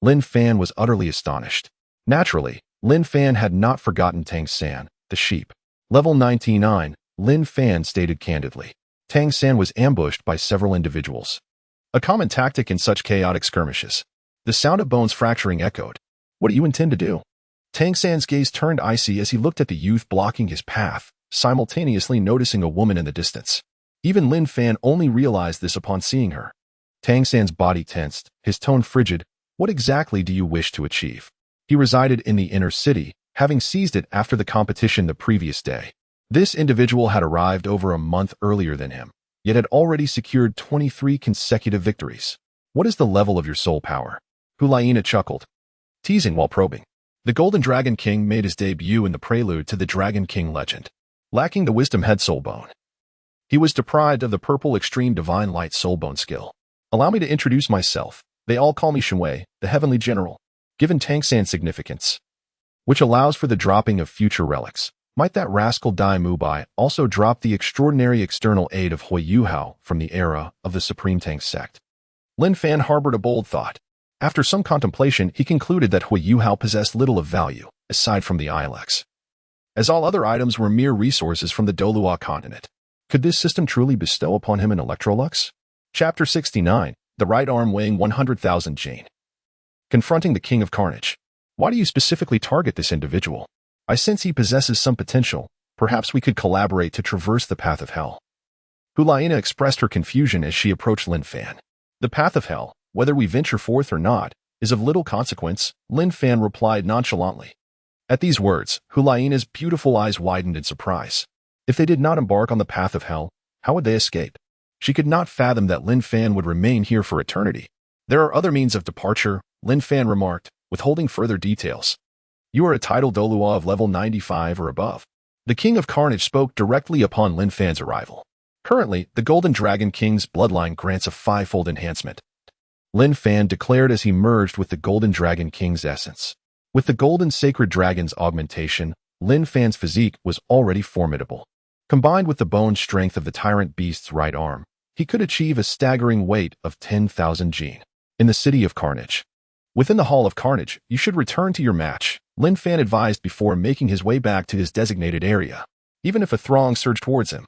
Lin Fan was utterly astonished. Naturally, Lin Fan had not forgotten Tang San, the sheep. Level 99, Lin Fan stated candidly. Tang San was ambushed by several individuals. A common tactic in such chaotic skirmishes. The sound of bones fracturing echoed. What do you intend to do? Tang San's gaze turned icy as he looked at the youth blocking his path, simultaneously noticing a woman in the distance. Even Lin Fan only realized this upon seeing her. Tang San's body tensed, his tone frigid. What exactly do you wish to achieve? He resided in the inner city, having seized it after the competition the previous day. This individual had arrived over a month earlier than him, yet had already secured 23 consecutive victories. What is the level of your soul power? Qinghe chuckled, teasing while probing. The Golden Dragon King made his debut in the prelude to the Dragon King legend, lacking the Wisdom Head Soul Bone. He was deprived of the Purple Extreme Divine Light Soul Bone skill. Allow me to introduce myself. They all call me Xue, the Heavenly General. Given Tang San's significance, which allows for the dropping of future relics, might that rascal By also drop the extraordinary external aid of Huiyuhao from the era of the Supreme Tang sect? Lin Fan harbored a bold thought. After some contemplation, he concluded that Huiyuhao possessed little of value, aside from the Ilex, as all other items were mere resources from the Douluo Continent. Could this system truly bestow upon him an Electrolux? Chapter 69, The Right Arm Weighing 100,000 Jane. Confronting the King of Carnage. Why do you specifically target this individual? I sense he possesses some potential. Perhaps we could collaborate to traverse the path of hell. Qinghe expressed her confusion as she approached Lin Fan. The path of hell, whether we venture forth or not, is of little consequence, Lin Fan replied nonchalantly. At these words, Qinghe's beautiful eyes widened in surprise. If they did not embark on the path of hell, how would they escape? She could not fathom that Lin Fan would remain here for eternity. There are other means of departure, Lin Fan remarked, withholding further details. You are a titled Douluo of level 95 or above. The King of Carnage spoke directly upon Lin Fan's arrival. Currently, the Golden Dragon King's bloodline grants a 5-fold enhancement. Lin Fan declared as he merged with the Golden Dragon King's essence. With the Golden Sacred Dragon's augmentation, Lin Fan's physique was already formidable. Combined with the bone strength of the Tyrant Beast's right arm, he could achieve a staggering weight of 10,000 Jin. In the City of Carnage. Within the Hall of Carnage, you should return to your match, Lin Fan advised before making his way back to his designated area. Even if a throng surged towards him,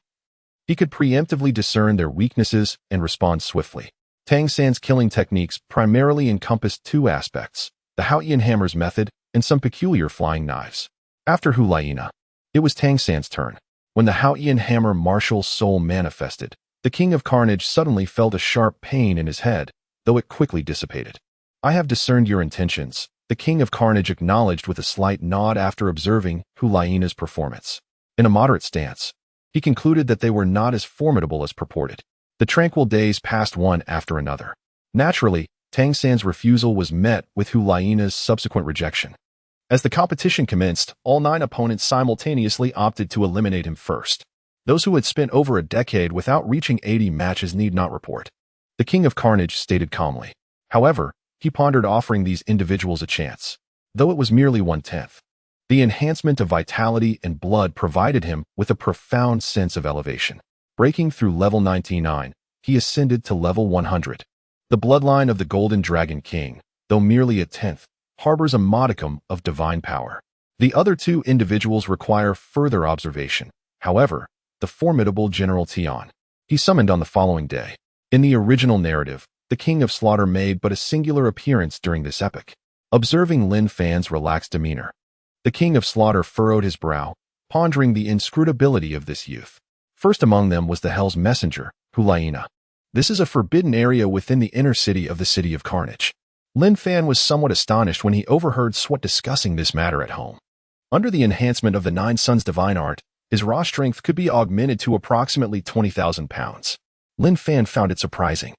he could preemptively discern their weaknesses and respond swiftly. Tang San's killing techniques primarily encompassed 2 aspects, the Haotian hammer's method and some peculiar flying knives. After Qinghe, it was Tang San's turn. When the Haotian hammer martial soul manifested, the King of Carnage suddenly felt a sharp pain in his head, though it quickly dissipated. I have discerned your intentions, the King of Carnage acknowledged with a slight nod after observing Qinghe's performance. In a moderate stance, he concluded that they were not as formidable as purported. The tranquil days passed one after another. Naturally, Tang San's refusal was met with Qinghe's subsequent rejection. As the competition commenced, all 9 opponents simultaneously opted to eliminate him first. Those who had spent over a decade without reaching 80 matches need not report. The King of Carnage stated calmly. However, he pondered offering these individuals a chance, though it was merely 1/10. The enhancement of vitality and blood provided him with a profound sense of elevation. Breaking through level 99, he ascended to level 100. The bloodline of the Golden Dragon King, though merely a 10th, harbors a modicum of divine power. The other two individuals require further observation. However, the formidable General Tian, he summoned on the following day. In the original narrative, the King of Slaughter made but a singular appearance during this epic. Observing Lin Fan's relaxed demeanor, the King of Slaughter furrowed his brow, pondering the inscrutability of this youth. First among them was the Hell's Messenger, Hulaina. This is a forbidden area within the inner city of the City of Carnage. Lin Fan was somewhat astonished when he overheard Xue discussing this matter at home. Under the enhancement of the Nine Suns divine art, his raw strength could be augmented to approximately 20,000 pounds. Lin Fan found it surprising.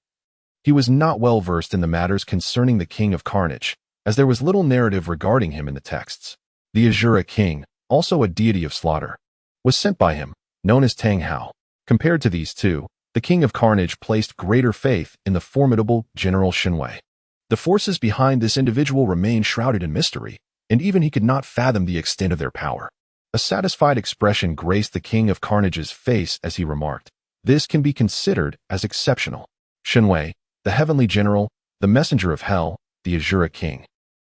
He was not well versed in the matters concerning the King of Carnage, as there was little narrative regarding him in the texts. The Xue Qinghe, also a deity of slaughter, was sent by him, known as Tang Hao. Compared to these two, the King of Carnage placed greater faith in the formidable General Xue. The forces behind this individual remained shrouded in mystery, and even he could not fathom the extent of their power. A satisfied expression graced the King of Carnage's face as he remarked, "This can be considered as exceptional." Xue, the Heavenly General, the Messenger of Hell, the Xue Qinghe,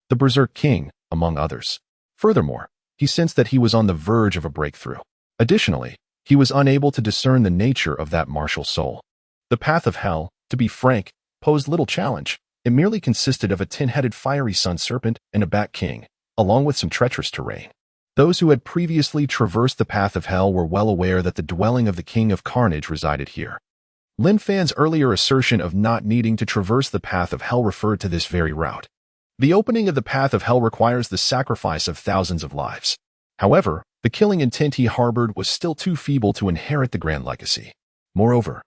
the Berserk King, among others. Furthermore, he sensed that he was on the verge of a breakthrough. Additionally, he was unable to discern the nature of that martial soul. The path of hell, to be frank, posed little challenge. It merely consisted of a 10-headed fiery sun serpent and a bat king, along with some treacherous terrain. Those who had previously traversed the path of hell were well aware that the dwelling of the King of Carnage resided here. Lin Fan's earlier assertion of not needing to traverse the path of hell referred to this very route. The opening of the path of hell requires the sacrifice of thousands of lives. However, the killing intent he harbored was still too feeble to inherit the grand legacy. Moreover,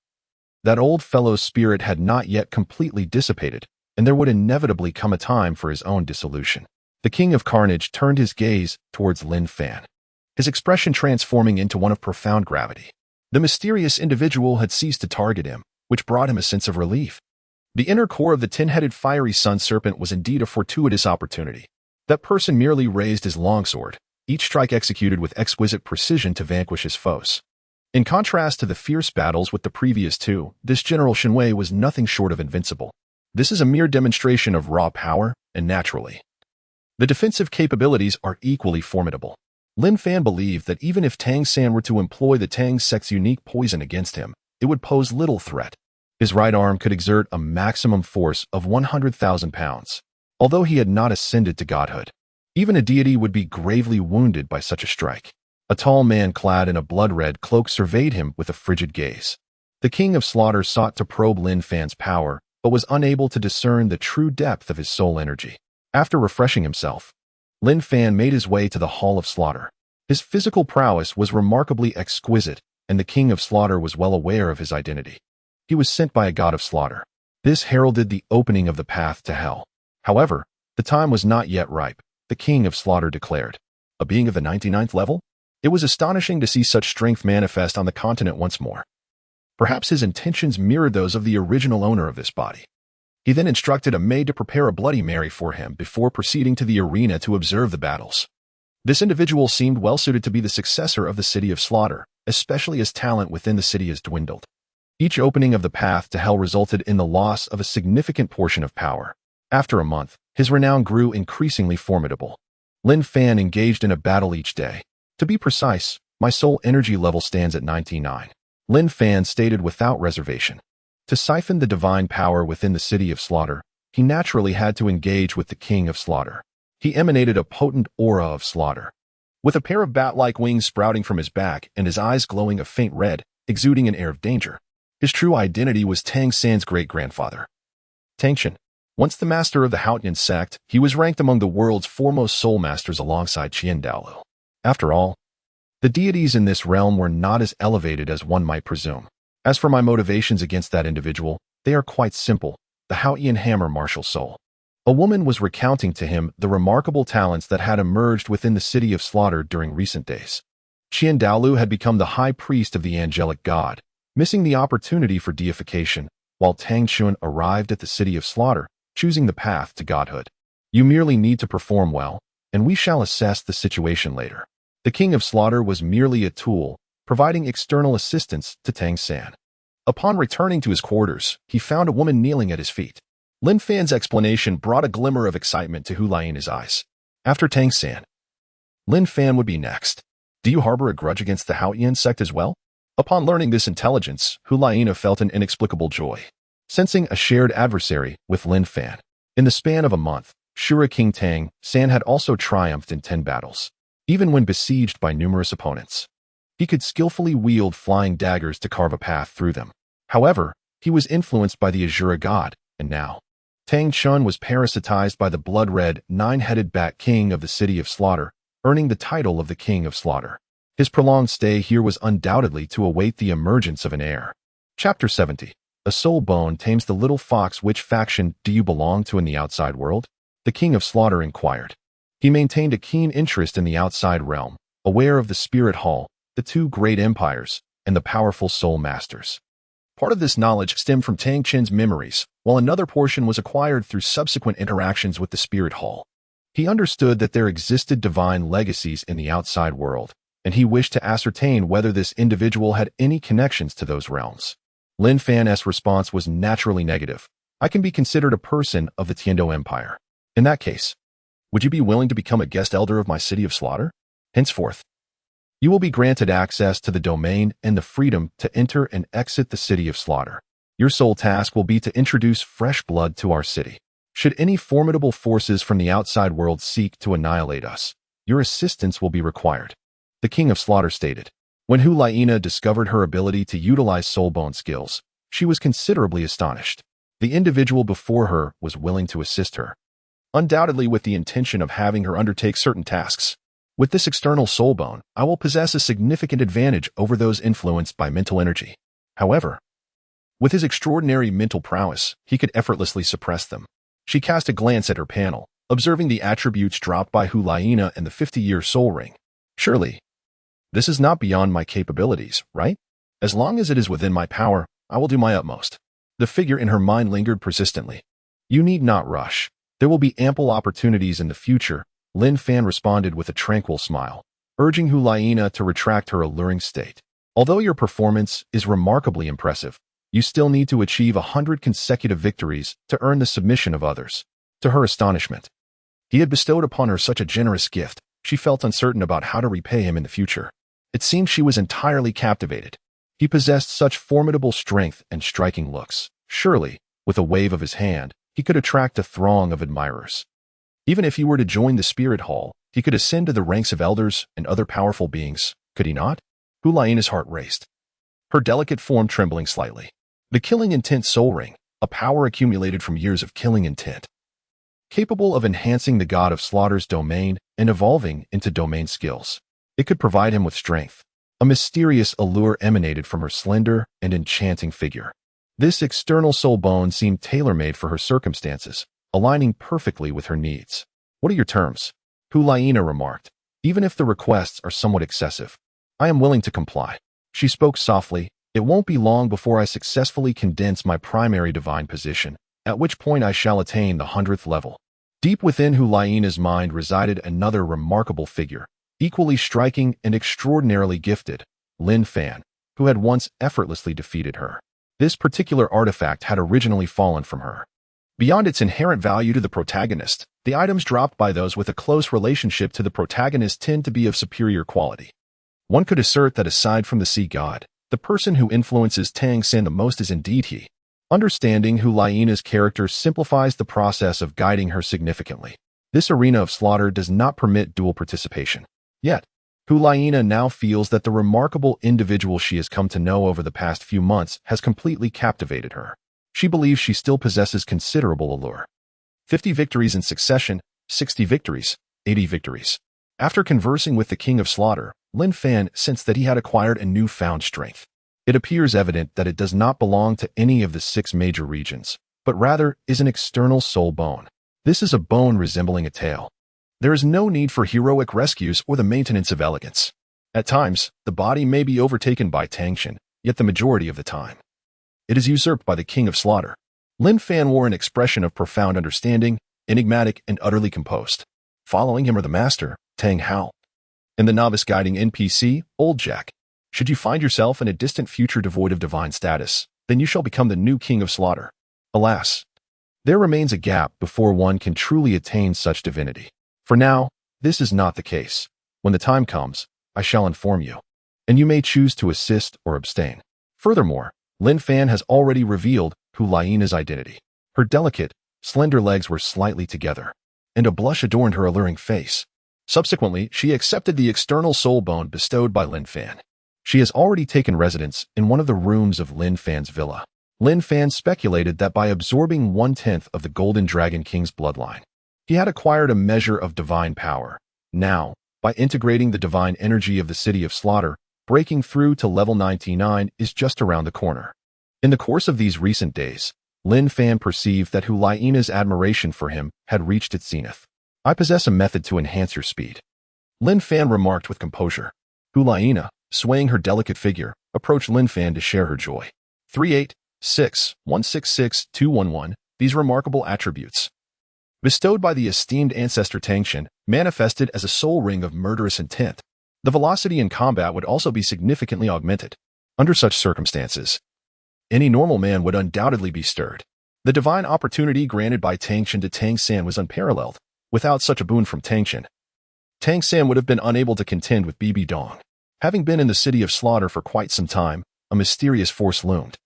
that old fellow's spirit had not yet completely dissipated, and there would inevitably come a time for his own dissolution. The King of Carnage turned his gaze towards Lin Fan, his expression transforming into one of profound gravity. The mysterious individual had ceased to target him, which brought him a sense of relief. The inner core of the 10-headed fiery sun serpent was indeed a fortuitous opportunity. That person merely raised his longsword, each strike executed with exquisite precision to vanquish his foes. In contrast to the fierce battles with the previous two, this General Xue was nothing short of invincible. This is a mere demonstration of raw power, and naturally, the defensive capabilities are equally formidable. Lin Fan believed that even if Tang San were to employ the Tang sect's unique poison against him, it would pose little threat. His right arm could exert a maximum force of 100,000 pounds. Although he had not ascended to godhood, even a deity would be gravely wounded by such a strike. A tall man clad in a blood-red cloak surveyed him with a frigid gaze. The King of Slaughter sought to probe Lin Fan's power, but was unable to discern the true depth of his soul energy. After refreshing himself, Lin Fan made his way to the Hall of Slaughter. His physical prowess was remarkably exquisite, and the King of Slaughter was well aware of his identity. He was sent by a god of slaughter. This heralded the opening of the path to hell. However, the time was not yet ripe, the King of Slaughter declared. A being of the 99th level? It was astonishing to see such strength manifest on the continent once more. Perhaps his intentions mirrored those of the original owner of this body. He then instructed a maid to prepare a Bloody Mary for him before proceeding to the arena to observe the battles. This individual seemed well suited to be the successor of the City of Slaughter, especially as talent within the city has dwindled. Each opening of the path to hell resulted in the loss of a significant portion of power. After a month, his renown grew increasingly formidable. Lin Fan engaged in a battle each day. To be precise, my soul energy level stands at 99. Lin Fan stated without reservation. To siphon the divine power within the City of Slaughter, he naturally had to engage with the King of Slaughter. He emanated a potent aura of slaughter. With a pair of bat-like wings sprouting from his back and his eyes glowing a faint red, exuding an air of danger. His true identity was Tang San's great-grandfather, Tang San. Once the master of the Haotian sect, he was ranked among the world's foremost soul masters alongside Qian Douluo. After all, the deities in this realm were not as elevated as one might presume. As for my motivations against that individual, they are quite simple. The Haotian hammer martial soul. A woman was recounting to him the remarkable talents that had emerged within the City of Slaughter during recent days. Qian Douluo had become the high priest of the angelic god, missing the opportunity for deification, while Tang San arrived at the City of Slaughter, choosing the path to godhood. You merely need to perform well, and we shall assess the situation later. The King of Slaughter was merely a tool, providing external assistance to Tang San. Upon returning to his quarters, he found a woman kneeling at his feet. Lin Fan's explanation brought a glimmer of excitement to Hu Laiina's eyes. After Tang San, Lin Fan would be next. Do you harbor a grudge against the Haoyan sect as well? Upon learning this intelligence, Hu Laiina felt an inexplicable joy, sensing a shared adversary with Lin Fan. In the span of a month, Xue Qinghe Tang San had also triumphed in 10 battles. Even when besieged by numerous opponents, he could skillfully wield flying daggers to carve a path through them. However, he was influenced by the Azure god, and now Tang Chun was parasitized by the blood-red, 9-headed Bat King of the City of Slaughter, earning the title of the King of Slaughter. His prolonged stay here was undoubtedly to await the emergence of an heir. Chapter 70. A soul bone tames the little fox. Which faction do you belong to in the outside world? The King of Slaughter inquired. He maintained a keen interest in the outside realm, aware of the Spirit Hall, the 2 great empires, and the powerful soul masters. Part of this knowledge stemmed from Tang Chen's memories, while another portion was acquired through subsequent interactions with the Spirit Hall. He understood that there existed divine legacies in the outside world, and he wished to ascertain whether this individual had any connections to those realms. Lin Fan's response was naturally negative. I can be considered a person of the Tiandou Empire. In that case, would you be willing to become a guest elder of my City of Slaughter? Henceforth, you will be granted access to the domain and the freedom to enter and exit the City of Slaughter. Your sole task will be to introduce fresh blood to our city. Should any formidable forces from the outside world seek to annihilate us, your assistance will be required. The King of Slaughter stated. When Hu Laiina discovered her ability to utilize soulbone skills, she was considerably astonished. The individual before her was willing to assist her, undoubtedly with the intention of having her undertake certain tasks. With this external soulbone, I will possess a significant advantage over those influenced by mental energy. However, with his extraordinary mental prowess, he could effortlessly suppress them. She cast a glance at her panel, observing the attributes dropped by Hu Laiina and the 50-year soul ring. Surely, this is not beyond my capabilities, right? As long as it is within my power, I will do my utmost. The figure in her mind lingered persistently. You need not rush. There will be ample opportunities in the future, Lin Fan responded with a tranquil smile, urging Hu Laiina to retract her alluring state. Although your performance is remarkably impressive, you still need to achieve 100 consecutive victories to earn the submission of others. To her astonishment, he had bestowed upon her such a generous gift, she felt uncertain about how to repay him in the future. It seemed she was entirely captivated. He possessed such formidable strength and striking looks. Surely, with a wave of his hand, he could attract a throng of admirers. Even if he were to join the Spirit Hall, he could ascend to the ranks of elders and other powerful beings, could he not? Hu Laiina's heart raced, her delicate form trembling slightly. The Killing Intent Soul Ring, a power accumulated from years of killing intent, capable of enhancing the God of Slaughter's domain and evolving into domain skills. It could provide him with strength. A mysterious allure emanated from her slender and enchanting figure. This external soul bone seemed tailor-made for her circumstances, aligning perfectly with her needs. What are your terms? Hu Laiina remarked. Even if the requests are somewhat excessive, I am willing to comply. She spoke softly. It won't be long before I successfully condense my primary divine position, at which point I shall attain the 100th level. Deep within Hu Laiina's mind resided another remarkable figure, equally striking and extraordinarily gifted, Lin Fan, who had once effortlessly defeated her. This particular artifact had originally fallen from her. Beyond its inherent value to the protagonist, the items dropped by those with a close relationship to the protagonist tend to be of superior quality. One could assert that aside from the sea god, the person who influences Tang San the most is indeed he. Understanding Hu Laiina's character simplifies the process of guiding her significantly. This arena of slaughter does not permit dual participation. Yet, Hu Laiina now feels that the remarkable individual she has come to know over the past few months has completely captivated her. She believes she still possesses considerable allure. 50 victories in succession, 60 victories, 80 victories. After conversing with the King of Slaughter, Lin Fan sensed that he had acquired a newfound strength. It appears evident that it does not belong to any of the 6 major regions, but rather is an external soul bone. This is a bone resembling a tail. There is no need for heroic rescues or the maintenance of elegance. At times, the body may be overtaken by tension, yet the majority of the time, it is usurped by the King of Slaughter. Lin Fan wore an expression of profound understanding, enigmatic and utterly composed. Following him are the master, Tang Hao, and the novice guiding NPC, Old Jack. Should you find yourself in a distant future devoid of divine status, then you shall become the new king of slaughter. Alas, there remains a gap before one can truly attain such divinity. For now, this is not the case. When the time comes, I shall inform you, and you may choose to assist or abstain. Furthermore, Lin Fan has already revealed Hulaina's identity. Her delicate, slender legs were slightly together, and a blush adorned her alluring face. Subsequently, she accepted the external soul bone bestowed by Lin Fan. She has already taken residence in one of the rooms of Lin Fan's villa. Lin Fan speculated that by absorbing 1/10 of the Golden Dragon King's bloodline, he had acquired a measure of divine power. Now, by integrating the divine energy of the City of Slaughter, breaking through to level 99 is just around the corner. In the course of these recent days, Lin Fan perceived that Hulaina's admiration for him had reached its zenith. I possess a method to enhance your speed, Lin Fan remarked with composure. Hulaina, swaying her delicate figure, approached Lin Fan to share her joy. 386166211, these remarkable attributes, bestowed by the esteemed ancestor Tang San, manifested as a soul ring of murderous intent. The velocity in combat would also be significantly augmented. Under such circumstances, any normal man would undoubtedly be stirred. The divine opportunity granted by Tang San to Tang San was unparalleled. Without such a boon from Tang San, Tang San would have been unable to contend with Bibi Dong. Having been in the City of Slaughter for quite some time, a mysterious force loomed,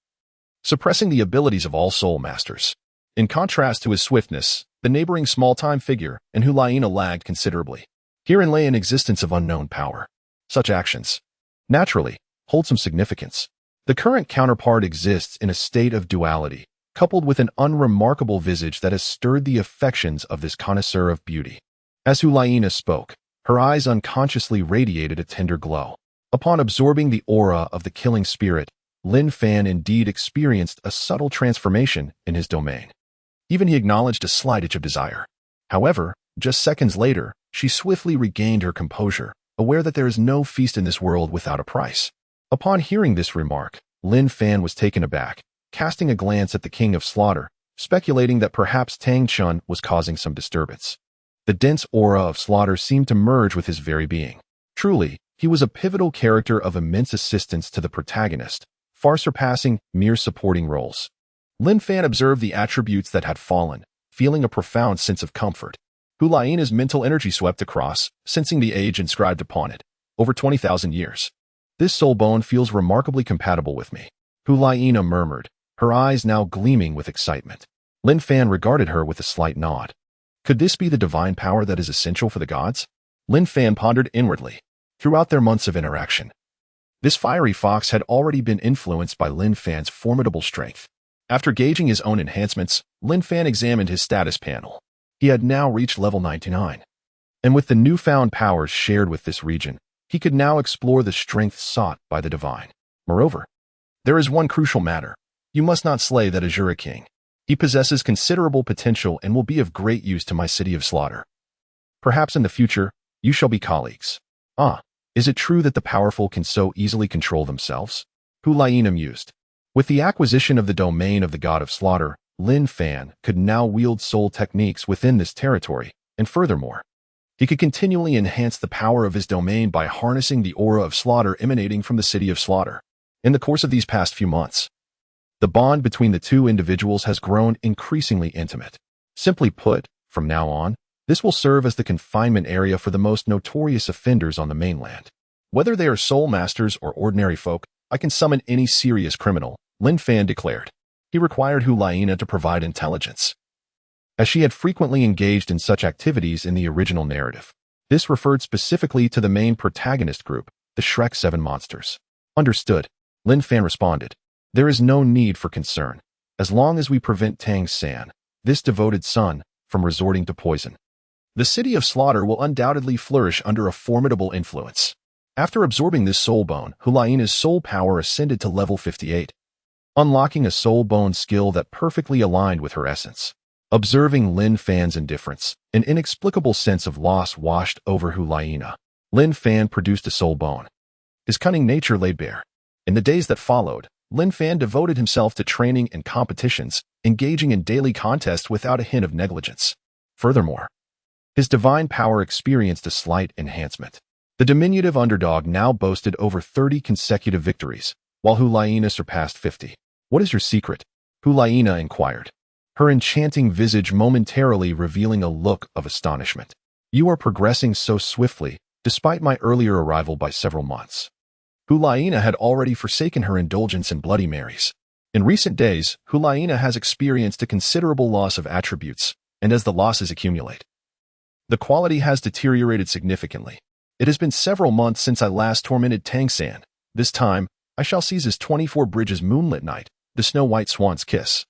suppressing the abilities of all soul masters. In contrast to his swiftness, the neighboring small-time figure and Hulaina lagged considerably. Herein lay an existence of unknown power. Such actions, naturally, hold some significance. The current counterpart exists in a state of duality, coupled with an unremarkable visage that has stirred the affections of this connoisseur of beauty. As Hulaina spoke, her eyes unconsciously radiated a tender glow. Upon absorbing the aura of the killing spirit, Lin Fan indeed experienced a subtle transformation in his domain. Even he acknowledged a slight itch of desire. However, just seconds later, she swiftly regained her composure, aware that there is no feast in this world without a price. Upon hearing this remark, Lin Fan was taken aback, casting a glance at the King of Slaughter, speculating that perhaps Tang Chun was causing some disturbance. The dense aura of slaughter seemed to merge with his very being. Truly, he was a pivotal character of immense assistance to the protagonist, far surpassing mere supporting roles. Lin Fan observed the attributes that had fallen, feeling a profound sense of comfort. Hulaina's mental energy swept across, sensing the age inscribed upon it. Over 20,000 years. This soul bone feels remarkably compatible with me, Hulaina murmured, her eyes now gleaming with excitement. Lin Fan regarded her with a slight nod. Could this be the divine power that is essential for the gods? Lin Fan pondered inwardly. Throughout their months of interaction, this fiery fox had already been influenced by Lin Fan's formidable strength. After gauging his own enhancements, Lin Fan examined his status panel. He had now reached level 99. And with the newfound powers shared with this region, he could now explore the strength sought by the divine. Moreover, there is one crucial matter. You must not slay that Xue Qinghe. He possesses considerable potential and will be of great use to my City of Slaughter. Perhaps in the future, you shall be colleagues. Ah, is it true that the powerful can so easily control themselves? Hulaina mused. With the acquisition of the domain of the God of Slaughter, Lin Fan could now wield soul techniques within this territory, and furthermore, he could continually enhance the power of his domain by harnessing the aura of slaughter emanating from the City of Slaughter. In the course of these past few months, the bond between the two individuals has grown increasingly intimate. Simply put, from now on, this will serve as the confinement area for the most notorious offenders on the mainland. Whether they are soul masters or ordinary folk, I can summon any serious criminal, Lin Fan declared. He required Hulaina to provide intelligence, as she had frequently engaged in such activities in the original narrative. This referred specifically to the main protagonist group, the Shrek 7 monsters. Understood, Lin Fan responded. There is no need for concern, as long as we prevent Tang San, this devoted son, from resorting to poison. The City of Slaughter will undoubtedly flourish under a formidable influence. After absorbing this soul bone, Hulaina's soul power ascended to level 58, unlocking a soul bone skill that perfectly aligned with her essence. Observing Lin Fan's indifference, an inexplicable sense of loss washed over Hulaina. Lin Fan produced a soul bone. His cunning nature laid bare. In the days that followed, Lin Fan devoted himself to training and competitions, engaging in daily contests without a hint of negligence. Furthermore, His divine power experienced a slight enhancement. The diminutive underdog now boasted over 30 consecutive victories, while Hulaina surpassed 50. "What is your secret?" Hulaina inquired, her enchanting visage momentarily revealing a look of astonishment. "You are progressing so swiftly, despite my earlier arrival by several months." Hulaina had already forsaken her indulgence in Bloody Marys. In recent days, Hulaina has experienced a considerable loss of attributes, and as the losses accumulate, the quality has deteriorated significantly. "It has been several months since I last tormented Tang San. This time, I shall seize his 24 bridges moonlit night, the snow-white swan's kiss,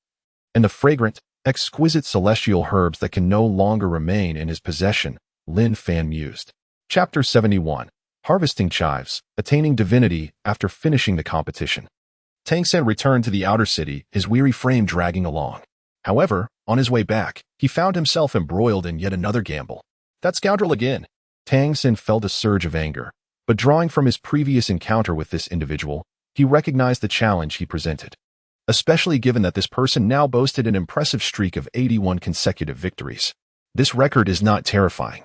and the fragrant, exquisite celestial herbs that can no longer remain in his possession," Lin Fan mused. Chapter 71. Harvesting Chives, Attaining Divinity After Finishing the Competition. Tang San returned to the outer city, his weary frame dragging along. However, on his way back, he found himself embroiled in yet another gamble. "That scoundrel again!" Tang San felt a surge of anger, but drawing from his previous encounter with this individual, he recognized the challenge he presented, especially given that this person now boasted an impressive streak of 81 consecutive victories. This record is not terrifying.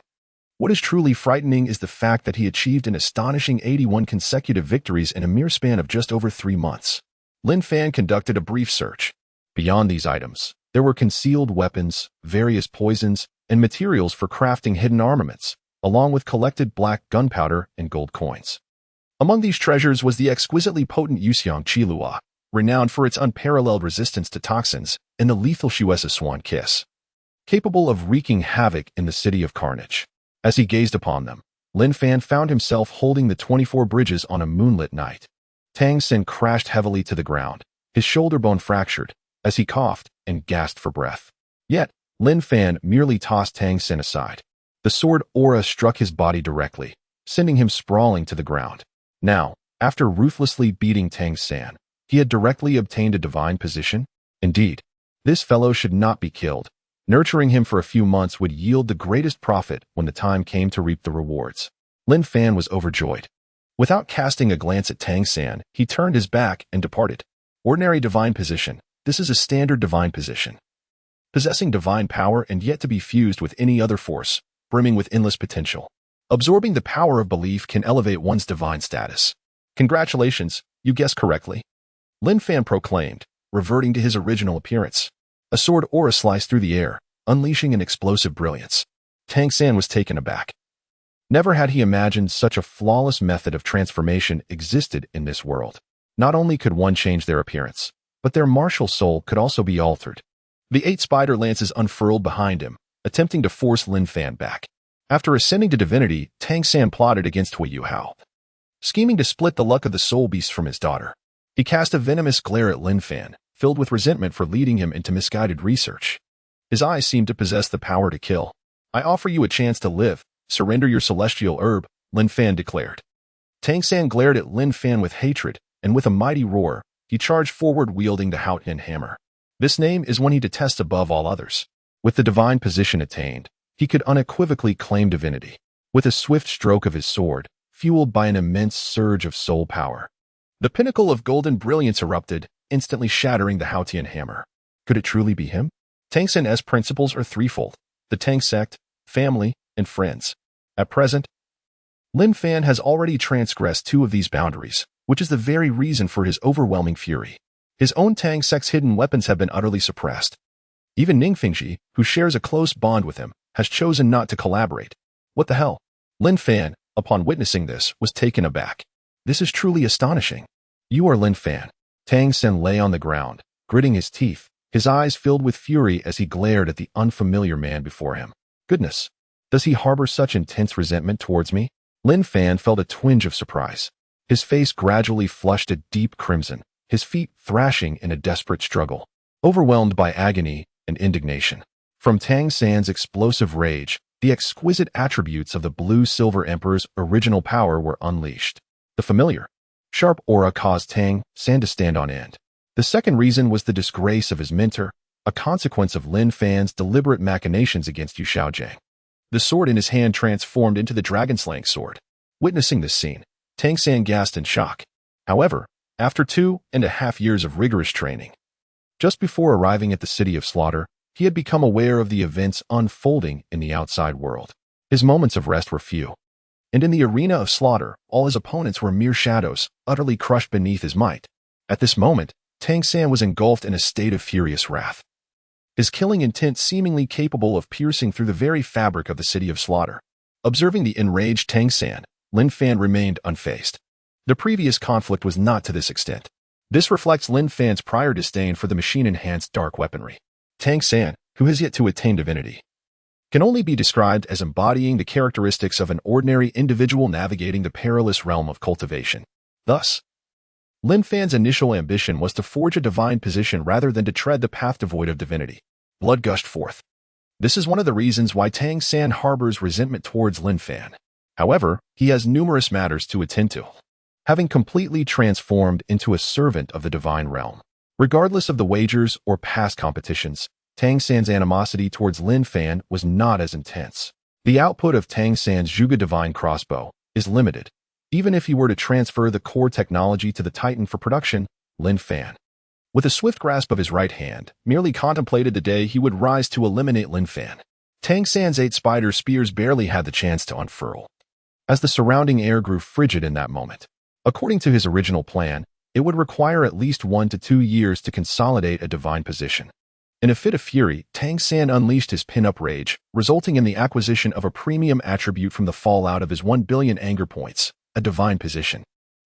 What is truly frightening is the fact that he achieved an astonishing 81 consecutive victories in a mere span of just over 3 months. Lin Fan conducted a brief search. Beyond these items, there were concealed weapons, various poisons, and materials for crafting hidden armaments, along with collected black gunpowder and gold coins. Among these treasures was the exquisitely potent Yuxiang Qilua, renowned for its unparalleled resistance to toxins, and the lethal Xue Swan Kiss, capable of wreaking havoc in the City of Carnage. As he gazed upon them, Lin Fan found himself holding the 24 bridges on a moonlit night. Tang San crashed heavily to the ground, his shoulder bone fractured, as he coughed and gasped for breath. Yet, Lin Fan merely tossed Tang San aside. The sword aura struck his body directly, sending him sprawling to the ground. Now, after ruthlessly beating Tang San, he had directly obtained a divine position. Indeed, this fellow should not be killed. Nurturing him for a few months would yield the greatest profit when the time came to reap the rewards. Lin Fan was overjoyed. Without casting a glance at Tang San, he turned his back and departed. Ordinary divine position. This is a standard divine position, possessing divine power and yet to be fused with any other force, brimming with endless potential. Absorbing the power of belief can elevate one's divine status. "Congratulations, you guessed correctly," Lin Fan proclaimed, reverting to his original appearance. A sword aura sliced through the air, unleashing an explosive brilliance. Tang San was taken aback. Never had he imagined such a flawless method of transformation existed in this world. Not only could one change their appearance, but their martial soul could also be altered. The 8 spider lances unfurled behind him, attempting to force Lin Fan back. After ascending to divinity, Tang San plotted against Hui Yuhao, scheming to split the luck of the soul beast from his daughter. He cast a venomous glare at Lin Fan, filled with resentment for leading him into misguided research. His eyes seemed to possess the power to kill. "I offer you a chance to live. Surrender your celestial herb," Lin Fan declared. Tang San glared at Lin Fan with hatred, and with a mighty roar, he charged forward wielding the Haotian hammer. This name is one he detests above all others. With the divine position attained, he could unequivocally claim divinity. With a swift stroke of his sword, fueled by an immense surge of soul power, the pinnacle of golden brilliance erupted, instantly shattering the Haotian hammer. Could it truly be him? Tang San's principles are threefold: the Tang sect, family, and friends. At present, Lin Fan has already transgressed 2 of these boundaries, which is the very reason for his overwhelming fury. His own Tang sect's hidden weapons have been utterly suppressed. Even Ningfengji, who shares a close bond with him, has chosen not to collaborate. What the hell? Lin Fan, upon witnessing this, was taken aback. This is truly astonishing. "You are Lin Fan." Tang San lay on the ground, gritting his teeth, his eyes filled with fury as he glared at the unfamiliar man before him. Goodness, does he harbor such intense resentment towards me? Lin Fan felt a twinge of surprise. His face gradually flushed a deep crimson, his feet thrashing in a desperate struggle, overwhelmed by agony and indignation. From Tang San's explosive rage, the exquisite attributes of the Blue-Silver Emperor's original power were unleashed. The familiar, sharp aura caused Tang San to stand on end. The second reason was the disgrace of his mentor, a consequence of Lin Fan's deliberate machinations against Yu Shaojiang. The sword in his hand transformed into the dragon-slaying sword. Witnessing this scene, Tang San gasped in shock. However, after 2.5 years of rigorous training, just before arriving at the City of Slaughter, he had become aware of the events unfolding in the outside world. His moments of rest were few. And in the arena of slaughter, all his opponents were mere shadows, utterly crushed beneath his might. At this moment, Tang San was engulfed in a state of furious wrath. His killing intent seemingly capable of piercing through the very fabric of the city of slaughter. Observing the enraged Tang San, Lin Fan remained unfazed. The previous conflict was not to this extent. This reflects Lin Fan's prior disdain for the machine-enhanced dark weaponry. Tang San, who has yet to attain divinity, can only be described as embodying the characteristics of an ordinary individual navigating the perilous realm of cultivation. Thus, Lin Fan's initial ambition was to forge a divine position rather than to tread the path devoid of divinity. Blood gushed forth. This is one of the reasons why Tang San harbors resentment towards Lin Fan. However, he has numerous matters to attend to, having completely transformed into a servant of the divine realm. Regardless of the wagers or past competitions, Tang San's animosity towards Lin Fan was not as intense. The output of Tang San's Zhuge Divine Crossbow is limited. Even if he were to transfer the core technology to the Titan for production, Lin Fan, with a swift grasp of his right hand, merely contemplated the day he would rise to eliminate Lin Fan. Tang San's 8 spider spears barely had the chance to unfurl, as the surrounding air grew frigid in that moment. According to his original plan, it would require at least 1 to 2 years to consolidate a divine position. In a fit of fury, Tang San unleashed his pin-up rage, resulting in the acquisition of a premium attribute from the fallout of his 1 billion anger points, a divine position.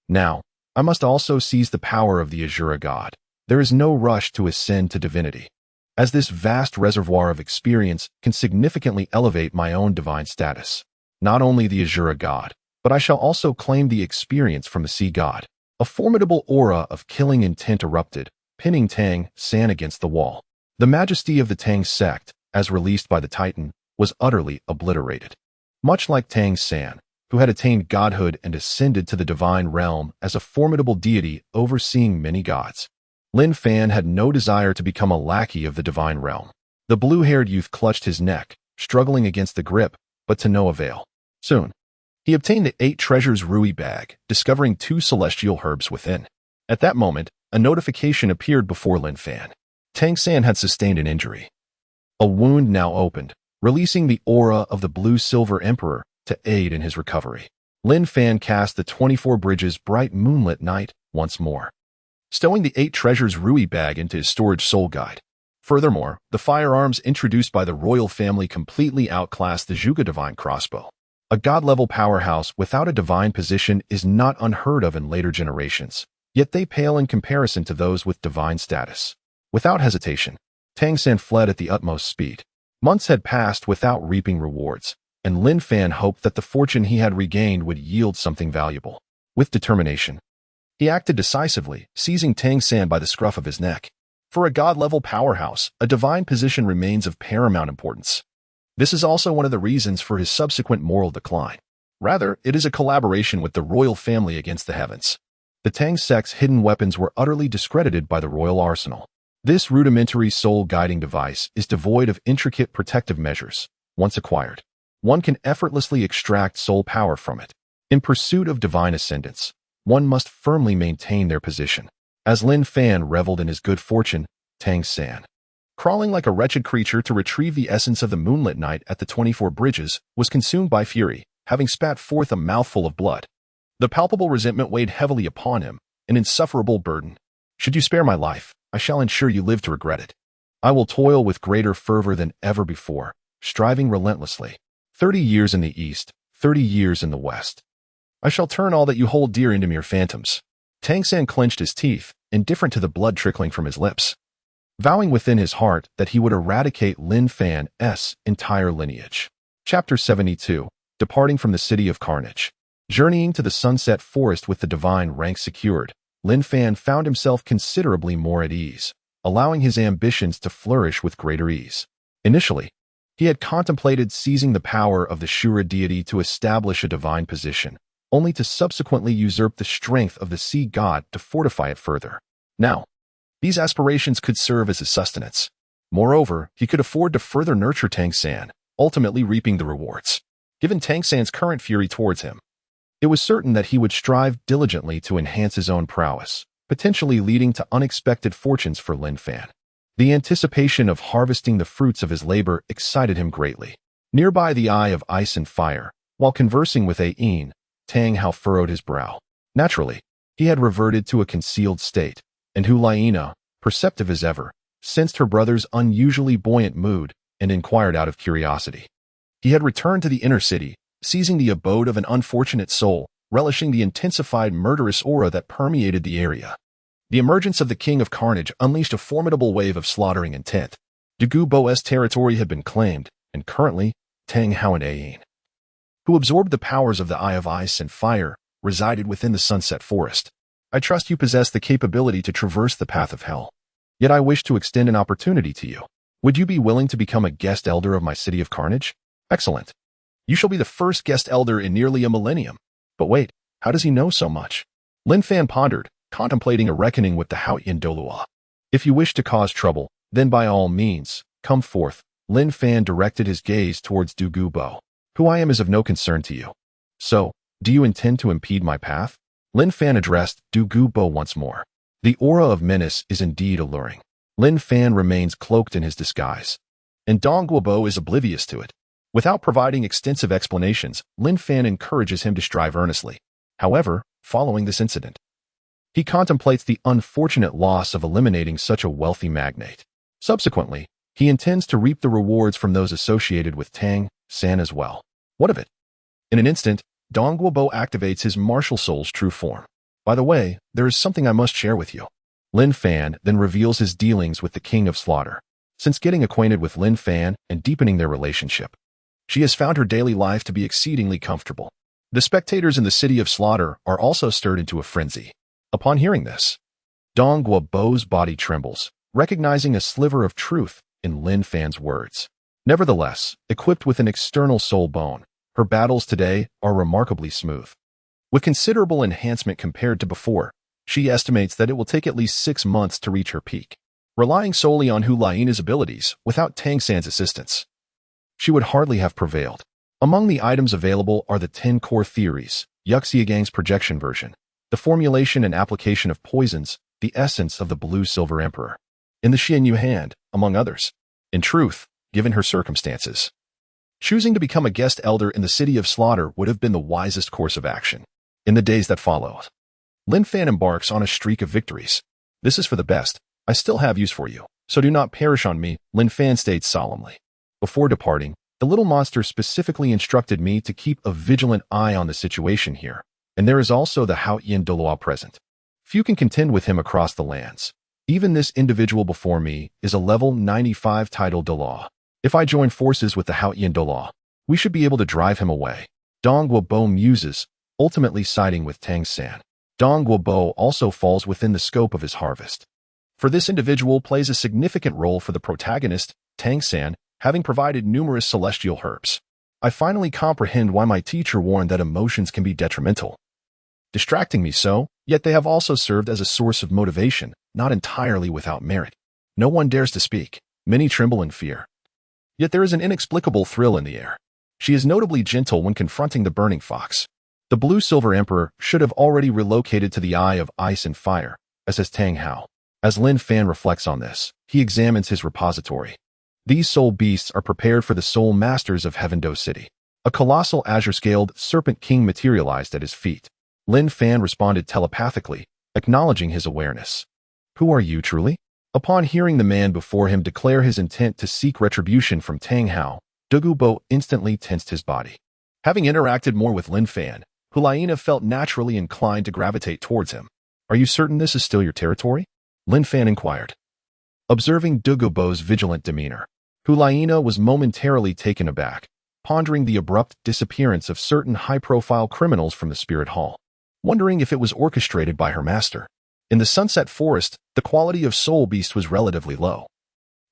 Now, I must also seize the power of the Azura God. There is no rush to ascend to divinity, as this vast reservoir of experience can significantly elevate my own divine status. Not only the Azura God, but I shall also claim the experience from the Sea God. A formidable aura of killing intent erupted, pinning Tang San against the wall. The majesty of the Tang sect, as released by the Titan, was utterly obliterated. Much like Tang San, who had attained godhood and ascended to the divine realm as a formidable deity overseeing many gods, Lin Fan had no desire to become a lackey of the divine realm. The blue-haired youth clutched his neck, struggling against the grip, but to no avail. Soon, he obtained the 8 treasures Rui bag, discovering 2 celestial herbs within. At that moment, a notification appeared before Lin Fan. Tang San had sustained an injury. A wound now opened, releasing the aura of the blue-silver emperor to aid in his recovery. Lin Fan cast the 24 Bridges bright moonlit night once more, stowing the 8 treasures Rui bag into his storage soul guide. Furthermore, the firearms introduced by the royal family completely outclassed the Zhuge Divine Crossbow. A god-level powerhouse without a divine position is not unheard of in later generations, yet they pale in comparison to those with divine status. Without hesitation, Tang San fled at the utmost speed. Months had passed without reaping rewards, and Lin Fan hoped that the fortune he had regained would yield something valuable. With determination, he acted decisively, seizing Tang San by the scruff of his neck. For a god-level powerhouse, a divine position remains of paramount importance. This is also one of the reasons for his subsequent moral decline. Rather, it is a collaboration with the royal family against the heavens. The Tang sect's hidden weapons were utterly discredited by the royal arsenal. This rudimentary soul-guiding device is devoid of intricate protective measures. Once acquired, one can effortlessly extract soul power from it. In pursuit of divine ascendance, one must firmly maintain their position. As Lin Fan reveled in his good fortune, Tang San, crawling like a wretched creature to retrieve the essence of the moonlit night at the 24 Bridges, was consumed by fury, having spat forth a mouthful of blood. The palpable resentment weighed heavily upon him, an insufferable burden. Should you spare my life, I shall ensure you live to regret it. I will toil with greater fervor than ever before, striving relentlessly. 30 years in the east, 30 years in the west. I shall turn all that you hold dear into mere phantoms. Tang San clenched his teeth, indifferent to the blood trickling from his lips, vowing within his heart that he would eradicate Lin Fan's entire lineage. Chapter 72. Departing from the City of Carnage. Journeying to the Sunset Forest with the divine rank secured, Lin Fan found himself considerably more at ease, allowing his ambitions to flourish with greater ease. Initially, he had contemplated seizing the power of the Shura deity to establish a divine position, only to subsequently usurp the strength of the sea god to fortify it further. Now, these aspirations could serve as his sustenance. Moreover, he could afford to further nurture Tang San, ultimately reaping the rewards. Given Tang San's current fury towards him, it was certain that he would strive diligently to enhance his own prowess, potentially leading to unexpected fortunes for Lin Fan. The anticipation of harvesting the fruits of his labor excited him greatly. Nearby the Eye of Ice and Fire, while conversing with Ain, Tang Hao furrowed his brow. Naturally, he had reverted to a concealed state, and Hulaina, perceptive as ever, sensed her brother's unusually buoyant mood and inquired out of curiosity. He had returned to the inner city, seizing the abode of an unfortunate soul, relishing the intensified murderous aura that permeated the area. The emergence of the King of Carnage unleashed a formidable wave of slaughtering intent. Douluo's territory had been claimed, and currently, Tang Hao and Ain, who absorbed the powers of the Eye of Ice and Fire, resided within the Sunset Forest. I trust you possess the capability to traverse the path of hell. Yet I wish to extend an opportunity to you. Would you be willing to become a guest elder of my city of Carnage? Excellent. You shall be the first guest elder in nearly a millennium. But wait, how does he know so much? Lin Fan pondered, contemplating a reckoning with the Haotian Douluo. If you wish to cause trouble, then by all means, come forth. Lin Fan directed his gaze towards Douluo. Who I am is of no concern to you. So, do you intend to impede my path? Lin Fan addressed Douluo once more. The aura of menace is indeed alluring. Lin Fan remains cloaked in his disguise, and Douluo is oblivious to it. Without providing extensive explanations, Lin Fan encourages him to strive earnestly. However, following this incident, he contemplates the unfortunate loss of eliminating such a wealthy magnate. Subsequently, he intends to reap the rewards from those associated with Tang San as well. What of it? In an instant, Douluo activates his martial soul's true form. By the way, there is something I must share with you. Lin Fan then reveals his dealings with the King of Slaughter. Since getting acquainted with Lin Fan and deepening their relationship, she has found her daily life to be exceedingly comfortable. The spectators in the city of Slaughter are also stirred into a frenzy. Upon hearing this, Douluo's body trembles, recognizing a sliver of truth in Lin Fan's words. Nevertheless, equipped with an external soul bone, her battles today are remarkably smooth. With considerable enhancement compared to before, she estimates that it will take at least 6 months to reach her peak. Relying solely on Hulaina's abilities, without Tang San's assistance, she would hardly have prevailed. Among the items available are the 10 core theories, Xue Qinghe's projection version, the formulation and application of poisons, the essence of the Blue Silver Emperor, in the Xianyu hand, among others. In truth, given her circumstances, choosing to become a guest elder in the city of Slaughter would have been the wisest course of action. In the days that followed, Lin Fan embarks on a streak of victories. This is for the best. I still have use for you, so do not perish on me, Lin Fan states solemnly. Before departing, the little monster specifically instructed me to keep a vigilant eye on the situation here, and there is also the Haotian Douluo present. Few can contend with him across the lands. Even this individual before me is a level 95 title Douluo. If I join forces with the Haotian Douluo, we should be able to drive him away. Douluo muses, ultimately siding with Tang San. Douluo also falls within the scope of his harvest. For this individual plays a significant role for the protagonist, Tang San, having provided numerous celestial herbs. I finally comprehend why my teacher warned that emotions can be detrimental, distracting me so, yet they have also served as a source of motivation, not entirely without merit. No one dares to speak. Many tremble in fear. Yet there is an inexplicable thrill in the air. She is notably gentle when confronting the burning fox. The Blue Silver Emperor should have already relocated to the Eye of Ice and Fire, as has Tang Hao. As Lin Fan reflects on this, he examines his repository. These soul beasts are prepared for the soul masters of Heaven Dou City. A colossal azure-scaled serpent king materialized at his feet. Lin Fan responded telepathically, acknowledging his awareness. Who are you truly? Upon hearing the man before him declare his intent to seek retribution from Tang Hao, Douluo instantly tensed his body. Having interacted more with Lin Fan, Hulaina felt naturally inclined to gravitate towards him. Are you certain this is still your territory? Lin Fan inquired. Observing Douluo's vigilant demeanor, Hulaina was momentarily taken aback, pondering the abrupt disappearance of certain high-profile criminals from the Spirit Hall, wondering if it was orchestrated by her master. In the Sunset Forest, the quality of soul beast was relatively low,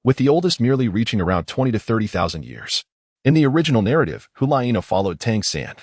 with the oldest merely reaching around 20 to 30,000 years. In the original narrative, Hulaina followed Tang San,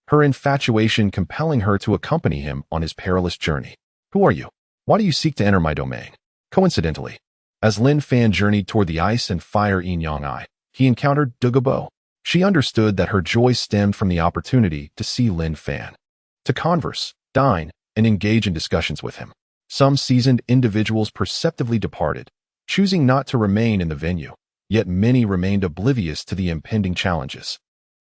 her infatuation compelling her to accompany him on his perilous journey. Who are you? Why do you seek to enter my domain? Coincidentally, as Lin Fan journeyed toward the Ice and Fire Yin-Yang Eye, he encountered Douluo. She understood that her joy stemmed from the opportunity to see Lin Fan, to converse, dine, and engage in discussions with him. Some seasoned individuals perceptively departed, choosing not to remain in the venue. Yet many remained oblivious to the impending challenges.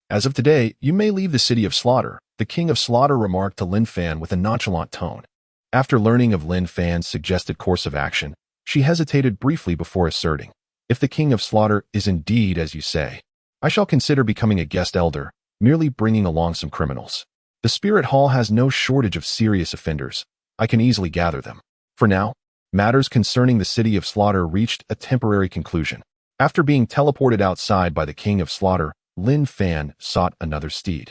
As of today, you may leave the city of slaughter, the king of slaughter remarked to Lin Fan with a nonchalant tone. After learning of Lin Fan's suggested course of action, she hesitated briefly before asserting, "If the king of slaughter is indeed as you say, I shall consider becoming a guest elder, merely bringing along some criminals. The spirit hall has no shortage of serious offenders. I can easily gather them." For now, matters concerning the city of slaughter reached a temporary conclusion. After being teleported outside by the king of slaughter, Lin Fan sought another steed,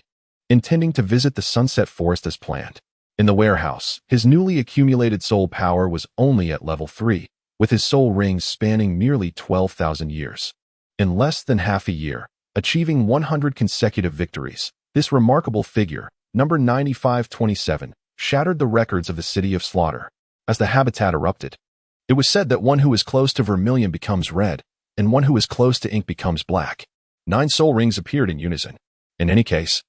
intending to visit the Sunset Forest as planned. In the warehouse, his newly accumulated soul power was only at level 3, with his soul rings spanning merely 12,000 years. In less than half a year, achieving 100 consecutive victories, this remarkable figure, number 9527, shattered the records of the city of slaughter. As the habitat erupted, it was said that one who is close to vermilion becomes red, and one who is close to ink becomes black. 9 soul rings appeared in unison. In any case,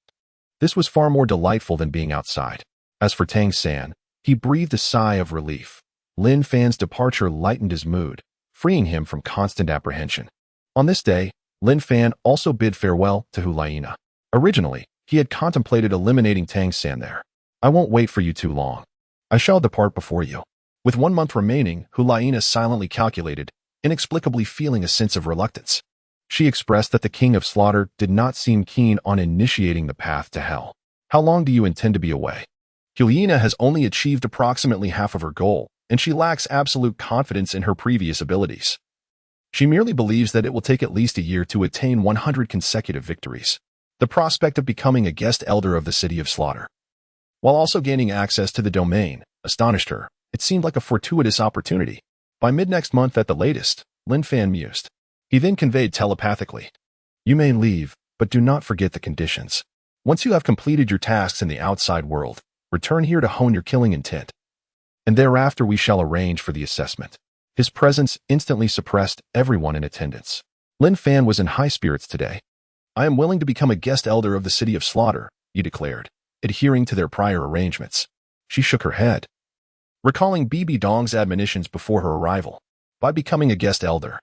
this was far more delightful than being outside. As for Tang San, he breathed a sigh of relief. Lin Fan's departure lightened his mood, freeing him from constant apprehension. On this day, Lin Fan also bid farewell to Huliena. Originally, he had contemplated eliminating Tang San there. "I won't wait for you too long. I shall depart before you." With 1 month remaining, Huliena silently calculated, inexplicably feeling a sense of reluctance. She expressed that the king of slaughter did not seem keen on initiating the path to hell. "How long do you intend to be away?" Huliena has only achieved approximately half of her goal, and she lacks absolute confidence in her previous abilities. She merely believes that it will take at least a year to attain 100 consecutive victories. The prospect of becoming a guest elder of the city of slaughter, while also gaining access to the domain, astonished her. It seemed like a fortuitous opportunity. By mid-next month at the latest, Lin Fan mused. He then conveyed telepathically, "You may leave, but do not forget the conditions. Once you have completed your tasks in the outside world, return here to hone your killing intent. And thereafter we shall arrange for the assessment." His presence instantly suppressed everyone in attendance. Lin Fan was in high spirits today. "I am willing to become a guest elder of the city of slaughter," he declared, adhering to their prior arrangements. She shook her head, recalling Bibi Dong's admonitions before her arrival. "By becoming a guest elder,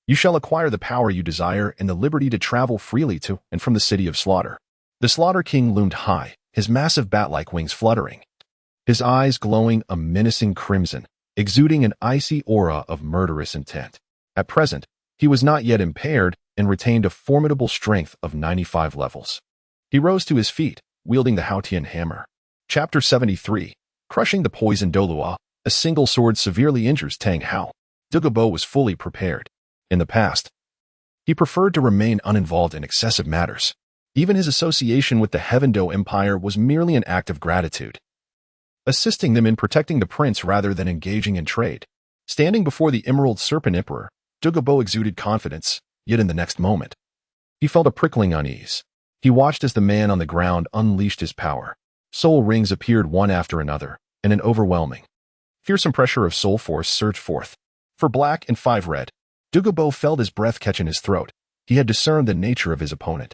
you shall acquire the power you desire and the liberty to travel freely to and from the city of slaughter." The Slaughter King loomed high, his massive bat-like wings fluttering, his eyes glowing a menacing crimson, exuding an icy aura of murderous intent. At present, he was not yet impaired and retained a formidable strength of 95 levels. He rose to his feet, wielding the Haotian hammer. Chapter 73. Crushing the poison Douluo. A single sword severely injures Tang Hao. Douluo was fully prepared. In the past, he preferred to remain uninvolved in excessive matters. Even his association with the Heaven Dou Empire was merely an act of gratitude, assisting them in protecting the prince rather than engaging in trade. Standing before the Emerald Serpent Emperor, Douluo exuded confidence, yet in the next moment, he felt a prickling unease. He watched as the man on the ground unleashed his power. Soul rings appeared one after another, and an overwhelming, fearsome pressure of soul force surged forth. 4 black and 5 red. Douluo felt his breath catch in his throat. He had discerned the nature of his opponent.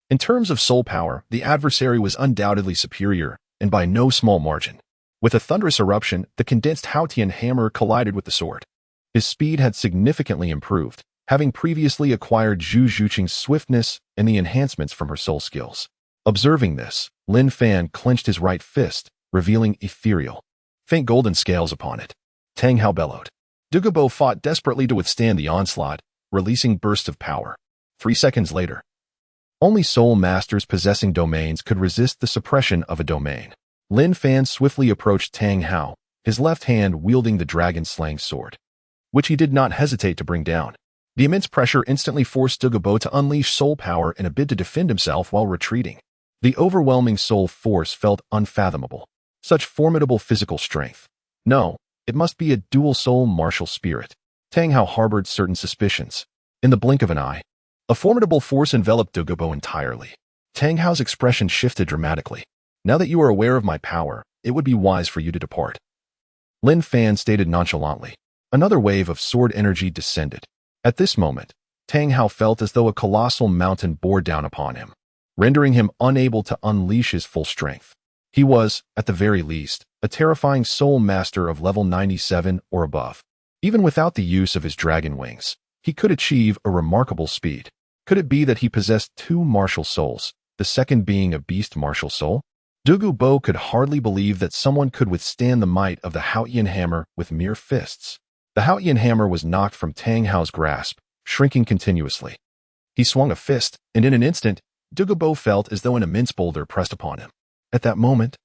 In terms of soul power, the adversary was undoubtedly superior, and by no small margin. With a thunderous eruption, the condensed Haotian hammer collided with the sword. His speed had significantly improved, having previously acquired Xue Qinghe's swiftness and the enhancements from her soul skills. Observing this, Lin Fan clenched his right fist, revealing ethereal, faint golden scales upon it. Tang Hao bellowed. Douluo fought desperately to withstand the onslaught, releasing bursts of power. 3 seconds later, only soul masters possessing domains could resist the suppression of a domain. Lin Fan swiftly approached Tang Hao, his left hand wielding the dragon-slaying sword, which he did not hesitate to bring down. The immense pressure instantly forced Douluo to unleash soul power in a bid to defend himself while retreating. The overwhelming soul force felt unfathomable. Such formidable physical strength. No, it must be a dual soul martial spirit. Tang Hao harbored certain suspicions. In the blink of an eye, a formidable force enveloped Douluo entirely. Tang Hao's expression shifted dramatically. "Now that you are aware of my power, it would be wise for you to depart," Lin Fan stated nonchalantly. Another wave of sword energy descended. At this moment, Tang Hao felt as though a colossal mountain bore down upon him, rendering him unable to unleash his full strength. He was, at the very least, a terrifying soul master of level 97 or above. Even without the use of his dragon wings, he could achieve a remarkable speed. Could it be that he possessed two martial souls, the second being a beast martial soul? Douluo could hardly believe that someone could withstand the might of the Haotian hammer with mere fists. The Haotian hammer was knocked from Tang Hao's grasp, shrinking continuously. He swung a fist, and in an instant, Douluo felt as though an immense boulder pressed upon him. At that moment,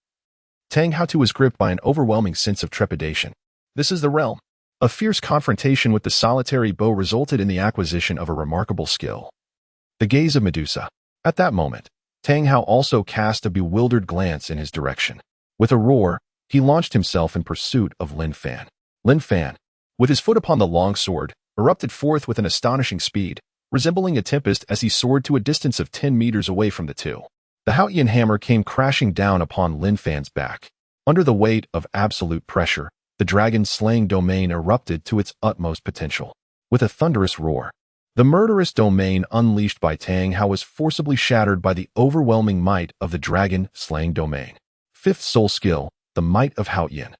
Tang Hao too was gripped by an overwhelming sense of trepidation. This is the realm. A fierce confrontation with the solitary bow resulted in the acquisition of a remarkable skill. The gaze of Medusa. At that moment, Tang Hao also cast a bewildered glance in his direction. With a roar, he launched himself in pursuit of Lin Fan. Lin Fan, with his foot upon the long sword, erupted forth with an astonishing speed, resembling a tempest as he soared to a distance of 10 meters away from the two. The Haotian hammer came crashing down upon Lin Fan's back. Under the weight of absolute pressure, the dragon-slaying domain erupted to its utmost potential. With a thunderous roar, the murderous domain unleashed by Tang Hao was forcibly shattered by the overwhelming might of the dragon-slaying domain. Fifth soul skill, the might of Haotian.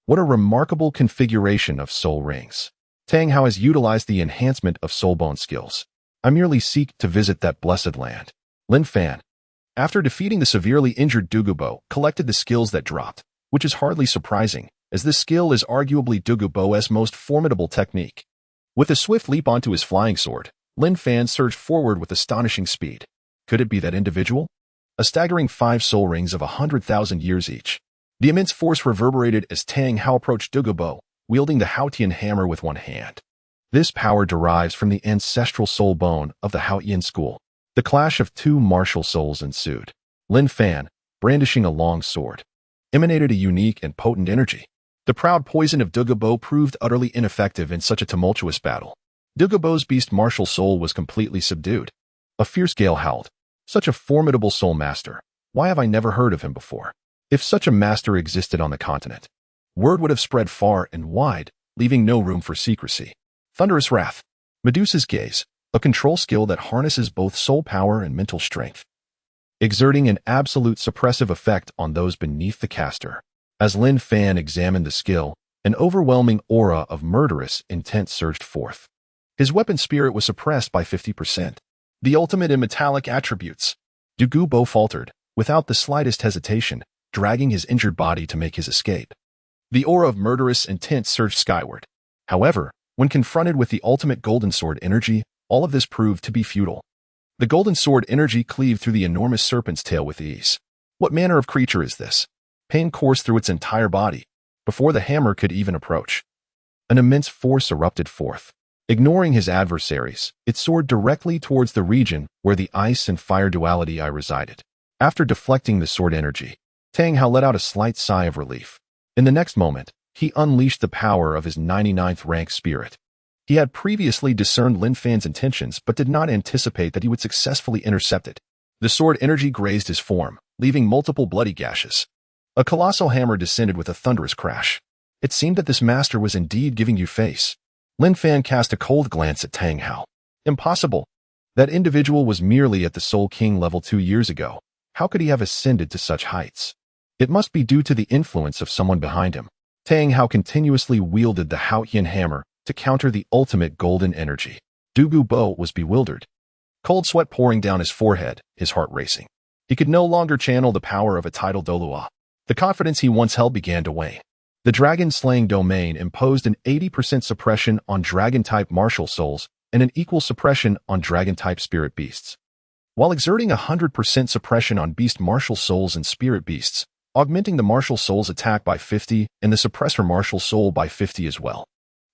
What a remarkable configuration of soul rings. Tang Hao has utilized the enhancement of soulbone skills. I merely seek to visit that blessed land. Lin Fan, after defeating the severely injured Douluo, collected the skills that dropped, which is hardly surprising, as this skill is arguably Douluo's most formidable technique. With a swift leap onto his flying sword, Lin Fan surged forward with astonishing speed. Could it be that individual? A staggering 5 soul rings of 100,000 years each. The immense force reverberated as Tang Hao approached Douluo, wielding the Haotian hammer with one hand. This power derives from the ancestral soul bone of the Haotian school. The clash of two martial souls ensued. Lin Fan, brandishing a long sword, emanated a unique and potent energy. The proud poison of Douluo proved utterly ineffective in such a tumultuous battle. Douluo's beast martial soul was completely subdued. A fierce gale howled. Such a formidable soul master. Why have I never heard of him before? If such a master existed on the continent, word would have spread far and wide, leaving no room for secrecy. Thunderous wrath. Medusa's gaze, a control skill that harnesses both soul power and mental strength, exerting an absolute suppressive effect on those beneath the caster. As Lin Fan examined the skill, an overwhelming aura of murderous intent surged forth. His weapon spirit was suppressed by 50%. The ultimate in metallic attributes. Douluo faltered, without the slightest hesitation, dragging his injured body to make his escape. The aura of murderous intent surged skyward. However, when confronted with the ultimate golden sword energy, all of this proved to be futile. The golden sword energy cleaved through the enormous serpent's tail with ease. What manner of creature is this? Pain coursed through its entire body, before the hammer could even approach. An immense force erupted forth. Ignoring his adversaries, it soared directly towards the region where the ice and fire duality I resided. After deflecting the sword energy, Tang Hao let out a slight sigh of relief. In the next moment, he unleashed the power of his 99th rank spirit. He had previously discerned Lin Fan's intentions but did not anticipate that he would successfully intercept it. The sword energy grazed his form, leaving multiple bloody gashes. A colossal hammer descended with a thunderous crash. It seemed that this master was indeed giving you face. Lin Fan cast a cold glance at Tang Hao. Impossible. That individual was merely at the Soul King level 2 years ago. How could he have ascended to such heights? It must be due to the influence of someone behind him. Tang Hao continuously wielded the Haotian hammer to counter the ultimate golden energy. Douluo was bewildered. Cold sweat pouring down his forehead, his heart racing. He could no longer channel the power of a tidal Douluo. The confidence he once held began to wane. The dragon-slaying domain imposed an 80% suppression on dragon-type martial souls and an equal suppression on dragon-type spirit beasts, while exerting 100% suppression on beast martial souls and spirit beasts, augmenting the martial soul's attack by 50 and the suppressor martial soul by 50 as well.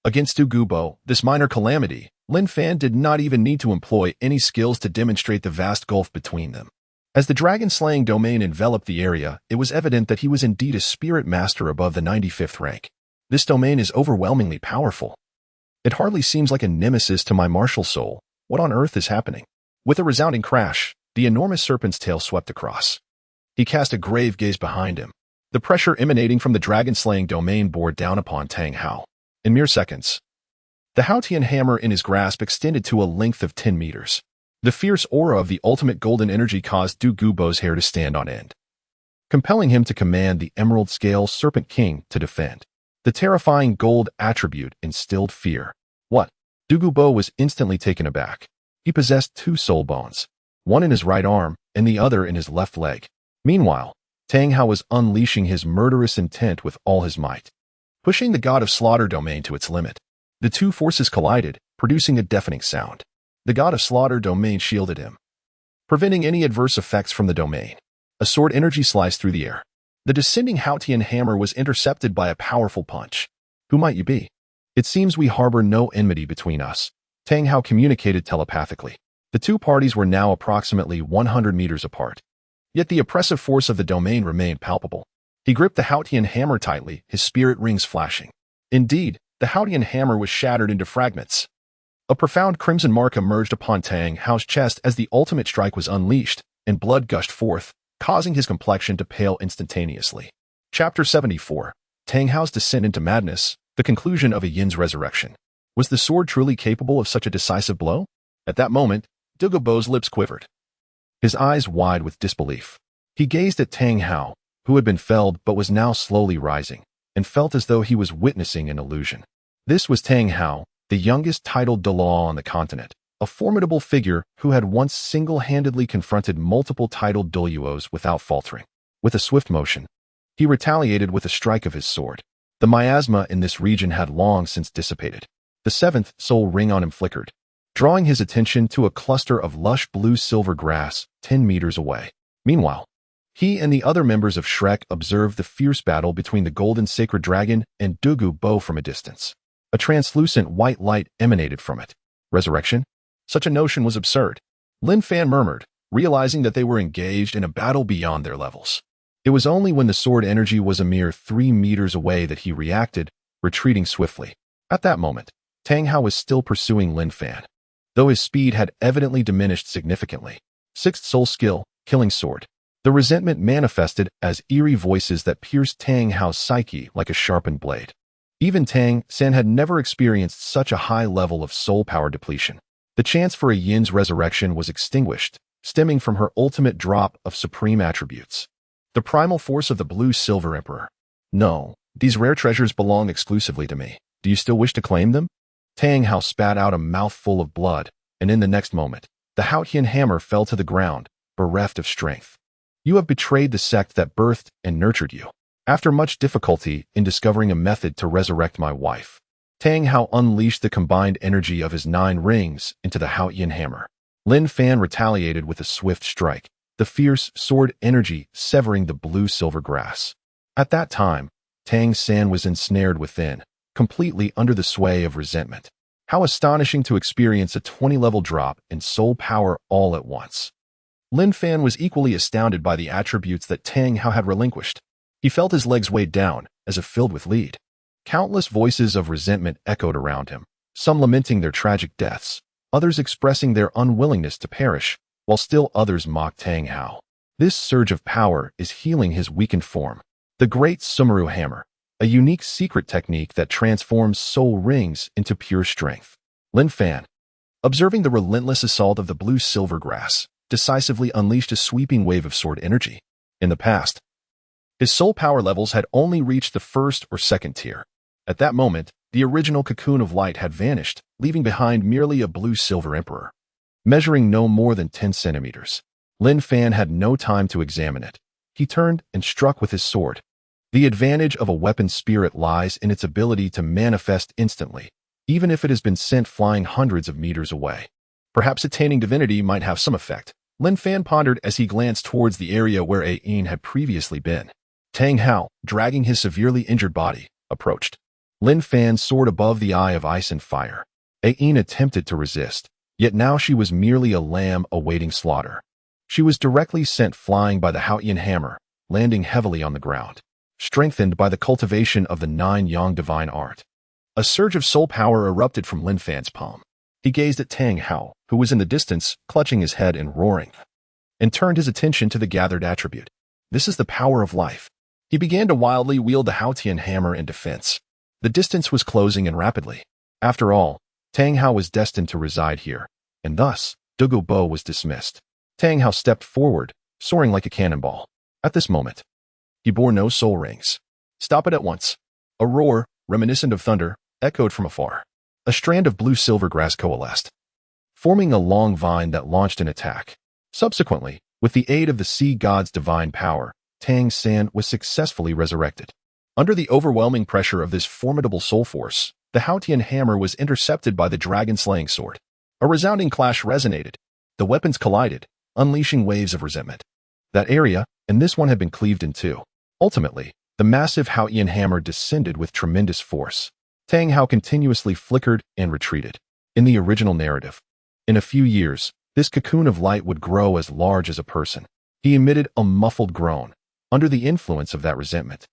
Against Douluo, this minor calamity, Lin Fan did not even need to employ any skills to demonstrate the vast gulf between them. As the dragon-slaying domain enveloped the area, it was evident that he was indeed a spirit master above the 95th rank. This domain is overwhelmingly powerful. It hardly seems like a nemesis to my martial soul. What on earth is happening? With a resounding crash, the enormous serpent's tail swept across. He cast a grave gaze behind him. The pressure emanating from the dragon-slaying domain bore down upon Tang Hao. In mere seconds, the Haotian hammer in his grasp extended to a length of 10 meters. The fierce aura of the ultimate golden energy caused Douluo's hair to stand on end, compelling him to command the Emerald Scale Serpent King to defend. The terrifying gold attribute instilled fear. What? Douluo was instantly taken aback. He possessed 2 soul bones, one in his right arm and the other in his left leg. Meanwhile, Tang Hao was unleashing his murderous intent with all his might, pushing the god of slaughter domain to its limit. The 2 forces collided, producing a deafening sound. The god of slaughter domain shielded him, preventing any adverse effects from the domain. A sword energy sliced through the air. The descending Haotian hammer was intercepted by a powerful punch. Who might you be? It seems we harbor no enmity between us. Tang Hao communicated telepathically. The 2 parties were now approximately 100 meters apart. Yet the oppressive force of the domain remained palpable. He gripped the Haotian hammer tightly, his spirit rings flashing. Indeed, the Haotian hammer was shattered into fragments. A profound crimson mark emerged upon Tang Hao's chest as the ultimate strike was unleashed, and blood gushed forth, causing his complexion to pale instantaneously. Chapter 74. Tang Hao's descent into madness, the conclusion of a Yin's resurrection. Was the sword truly capable of such a decisive blow? At that moment, Douluo's lips quivered, his eyes wide with disbelief. He gazed at Tang Hao, who had been felled but was now slowly rising, and felt as though he was witnessing an illusion. This was Tang Hao, the youngest titled Douluo on the continent, a formidable figure who had once single-handedly confronted multiple titled Douluos without faltering. With a swift motion, he retaliated with a strike of his sword. The miasma in this region had long since dissipated. The 7th soul ring on him flickered, drawing his attention to a cluster of lush blue-silver grass 10 meters away. Meanwhile, he and the other members of Shrek observed the fierce battle between the golden sacred dragon and Douluo from a distance. A translucent white light emanated from it. Resurrection? Such a notion was absurd. Lin Fan murmured, realizing that they were engaged in a battle beyond their levels. It was only when the sword energy was a mere 3 meters away that he reacted, retreating swiftly. At that moment, Tang Hao was still pursuing Lin Fan, though his speed had evidently diminished significantly. 6th soul skill, killing sword. The resentment manifested as eerie voices that pierced Tang Hao's psyche like a sharpened blade. Even Tang San had never experienced such a high level of soul power depletion. The chance for a Yin's resurrection was extinguished, stemming from her ultimate drop of supreme attributes. The primal force of the blue-silver emperor. No, these rare treasures belong exclusively to me. Do you still wish to claim them? Tang Hao spat out a mouthful of blood, and in the next moment, the Haotian hammer fell to the ground, bereft of strength. You have betrayed the sect that birthed and nurtured you. After much difficulty in discovering a method to resurrect my wife, Tang Hao unleashed the combined energy of his 9 rings into the Haotian hammer. Lin Fan retaliated with a swift strike, the fierce sword energy severing the blue-silver grass. At that time, Tang San was ensnared within, completely under the sway of resentment. How astonishing to experience a 20-level drop in soul power all at once. Lin Fan was equally astounded by the attributes that Tang Hao had relinquished. He felt his legs weighed down, as if filled with lead. Countless voices of resentment echoed around him, some lamenting their tragic deaths, others expressing their unwillingness to perish, while still others mocked Tang Hao. This surge of power is healing his weakened form. The Great Sumeru Hammer, a unique secret technique that transforms soul rings into pure strength. Lin Fan, observing the relentless assault of the blue-silver grass, decisively unleashed a sweeping wave of sword energy. In the past, his soul power levels had only reached the 1st or 2nd tier. At that moment, the original cocoon of light had vanished, leaving behind merely a blue-silver emperor, measuring no more than 10 centimeters. Lin Fan had no time to examine it. He turned and struck with his sword. The advantage of a weapon spirit lies in its ability to manifest instantly, even if it has been sent flying hundreds of meters away. Perhaps attaining divinity might have some effect. Lin Fan pondered as he glanced towards the area where Ain had previously been. Tang Hao, dragging his severely injured body, approached. Lin Fan soared above the eye of ice and fire. Ain attempted to resist, yet now she was merely a lamb awaiting slaughter. She was directly sent flying by the Haotian hammer, landing heavily on the ground, strengthened by the cultivation of the 9 Yang divine art. A surge of soul power erupted from Lin Fan's palm. He gazed at Tang Hao, who was in the distance, clutching his head and roaring, and turned his attention to the gathered attribute. This is the power of life. He began to wildly wield the Haotian hammer in defense. The distance was closing in rapidly. After all, Tang Hao was destined to reside here, and thus, Douluo was dismissed. Tang Hao stepped forward, soaring like a cannonball. At this moment, he bore no soul rings. Stop it at once. A roar, reminiscent of thunder, echoed from afar. A strand of blue-silver grass coalesced, forming a long vine that launched an attack. Subsequently, with the aid of the sea god's divine power, Tang San was successfully resurrected. Under the overwhelming pressure of this formidable soul force, the Haotian hammer was intercepted by the dragon-slaying sword. A resounding clash resonated. The weapons collided, unleashing waves of resentment. That area, and this one had been cleaved in two. Ultimately, the massive Haotian hammer descended with tremendous force. Tang Hao continuously flickered and retreated. In the original narrative, in a few years, this cocoon of light would grow as large as a person. He emitted a muffled groan. Under the influence of that resentment,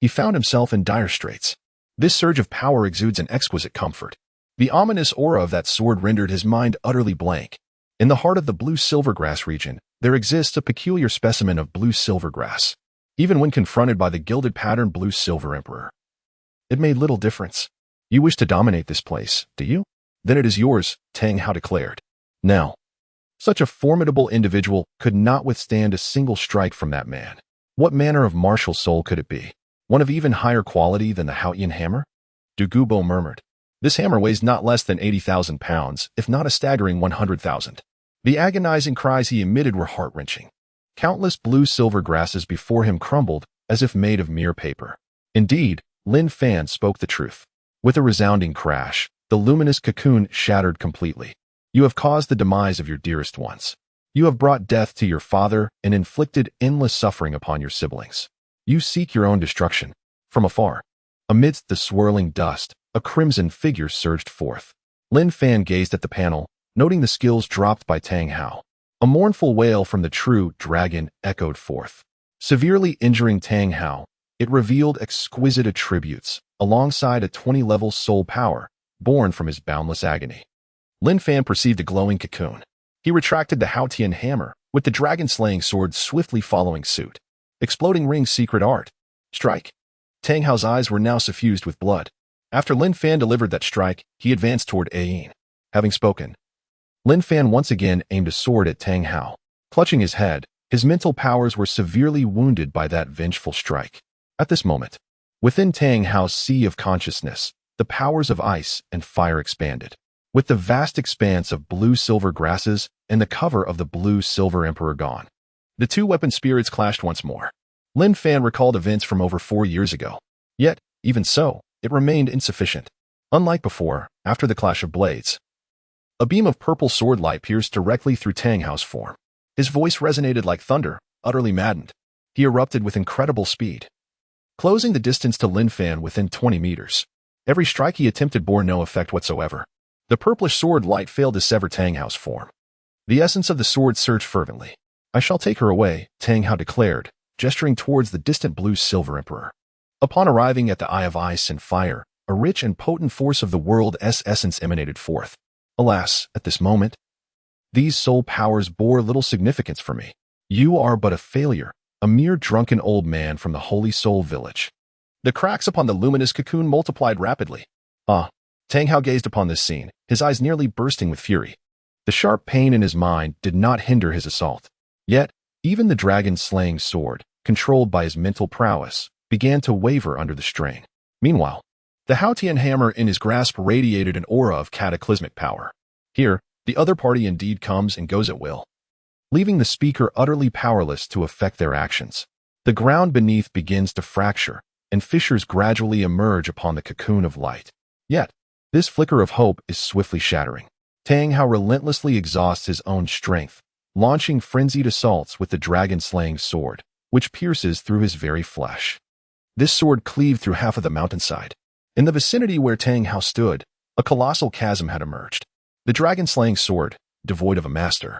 he found himself in dire straits. This surge of power exudes an exquisite comfort. The ominous aura of that sword rendered his mind utterly blank. In the heart of the blue silvergrass region, there exists a peculiar specimen of blue silvergrass. Even when confronted by the gilded patterned blue silver emperor, it made little difference. You wish to dominate this place, do you? Then it is yours, Tang Hao declared. Now, such a formidable individual could not withstand a single strike from that man. What manner of martial soul could it be? One of even higher quality than the Haotian hammer? Du Gubo murmured. This hammer weighs not less than 80,000 pounds, if not a staggering 100,000. The agonizing cries he emitted were heart-wrenching. Countless blue-silver grasses before him crumbled as if made of mere paper. Indeed, Lin Fan spoke the truth. With a resounding crash, the luminous cocoon shattered completely. You have caused the demise of your dearest ones. You have brought death to your father and inflicted endless suffering upon your siblings. You seek your own destruction. From afar, amidst the swirling dust, a crimson figure surged forth. Lin Fan gazed at the panel, noting the skills dropped by Tang Hao. A mournful wail from the true dragon echoed forth. Severely injuring Tang Hao, it revealed exquisite attributes, alongside a 20-level soul power, born from his boundless agony. Lin Fan perceived a glowing cocoon. He retracted the Haotian hammer, with the dragon-slaying sword swiftly following suit. Exploding Ring's secret art. Strike. Tang Hao's eyes were now suffused with blood. After Lin Fan delivered that strike, he advanced toward Ayin. Having spoken, Lin Fan once again aimed a sword at Tang Hao. Clutching his head, his mental powers were severely wounded by that vengeful strike. At this moment, within Tang Hao's sea of consciousness, the powers of ice and fire expanded. With the vast expanse of blue-silver grasses and the cover of the blue-silver emperor gone, the two weapon spirits clashed once more. Lin Fan recalled events from over 4 years ago. Yet, even so, it remained insufficient. Unlike before, after the clash of blades, a beam of purple sword light pierced directly through Tang Hao's form. His voice resonated like thunder, utterly maddened. He erupted with incredible speed, closing the distance to Lin Fan within 20 meters. Every strike he attempted bore no effect whatsoever. The purplish sword light failed to sever Tang Hao's form. The essence of the sword surged fervently. I shall take her away, Tang Hao declared, gesturing towards the distant blue-silver emperor. Upon arriving at the Eye of Ice and Fire, a rich and potent force of the world's essence emanated forth. Alas, at this moment, these soul powers bore little significance for me. You are but a failure, a mere drunken old man from the Holy Soul Village. The cracks upon the luminous cocoon multiplied rapidly. Tang Hao gazed upon this scene, his eyes nearly bursting with fury. The sharp pain in his mind did not hinder his assault. Yet, even the dragon-slaying sword, controlled by his mental prowess, began to waver under the strain. Meanwhile, the Haotian hammer in his grasp radiated an aura of cataclysmic power. Here, the other party indeed comes and goes at will, leaving the speaker utterly powerless to affect their actions. The ground beneath begins to fracture, and fissures gradually emerge upon the cocoon of light. Yet, this flicker of hope is swiftly shattering. Tang Hao relentlessly exhausts his own strength, launching frenzied assaults with the dragon-slaying sword, which pierces through his very flesh. This sword cleaved through half of the mountainside. In the vicinity where Tang Hao stood, a colossal chasm had emerged. The dragon-slaying sword, devoid of a master,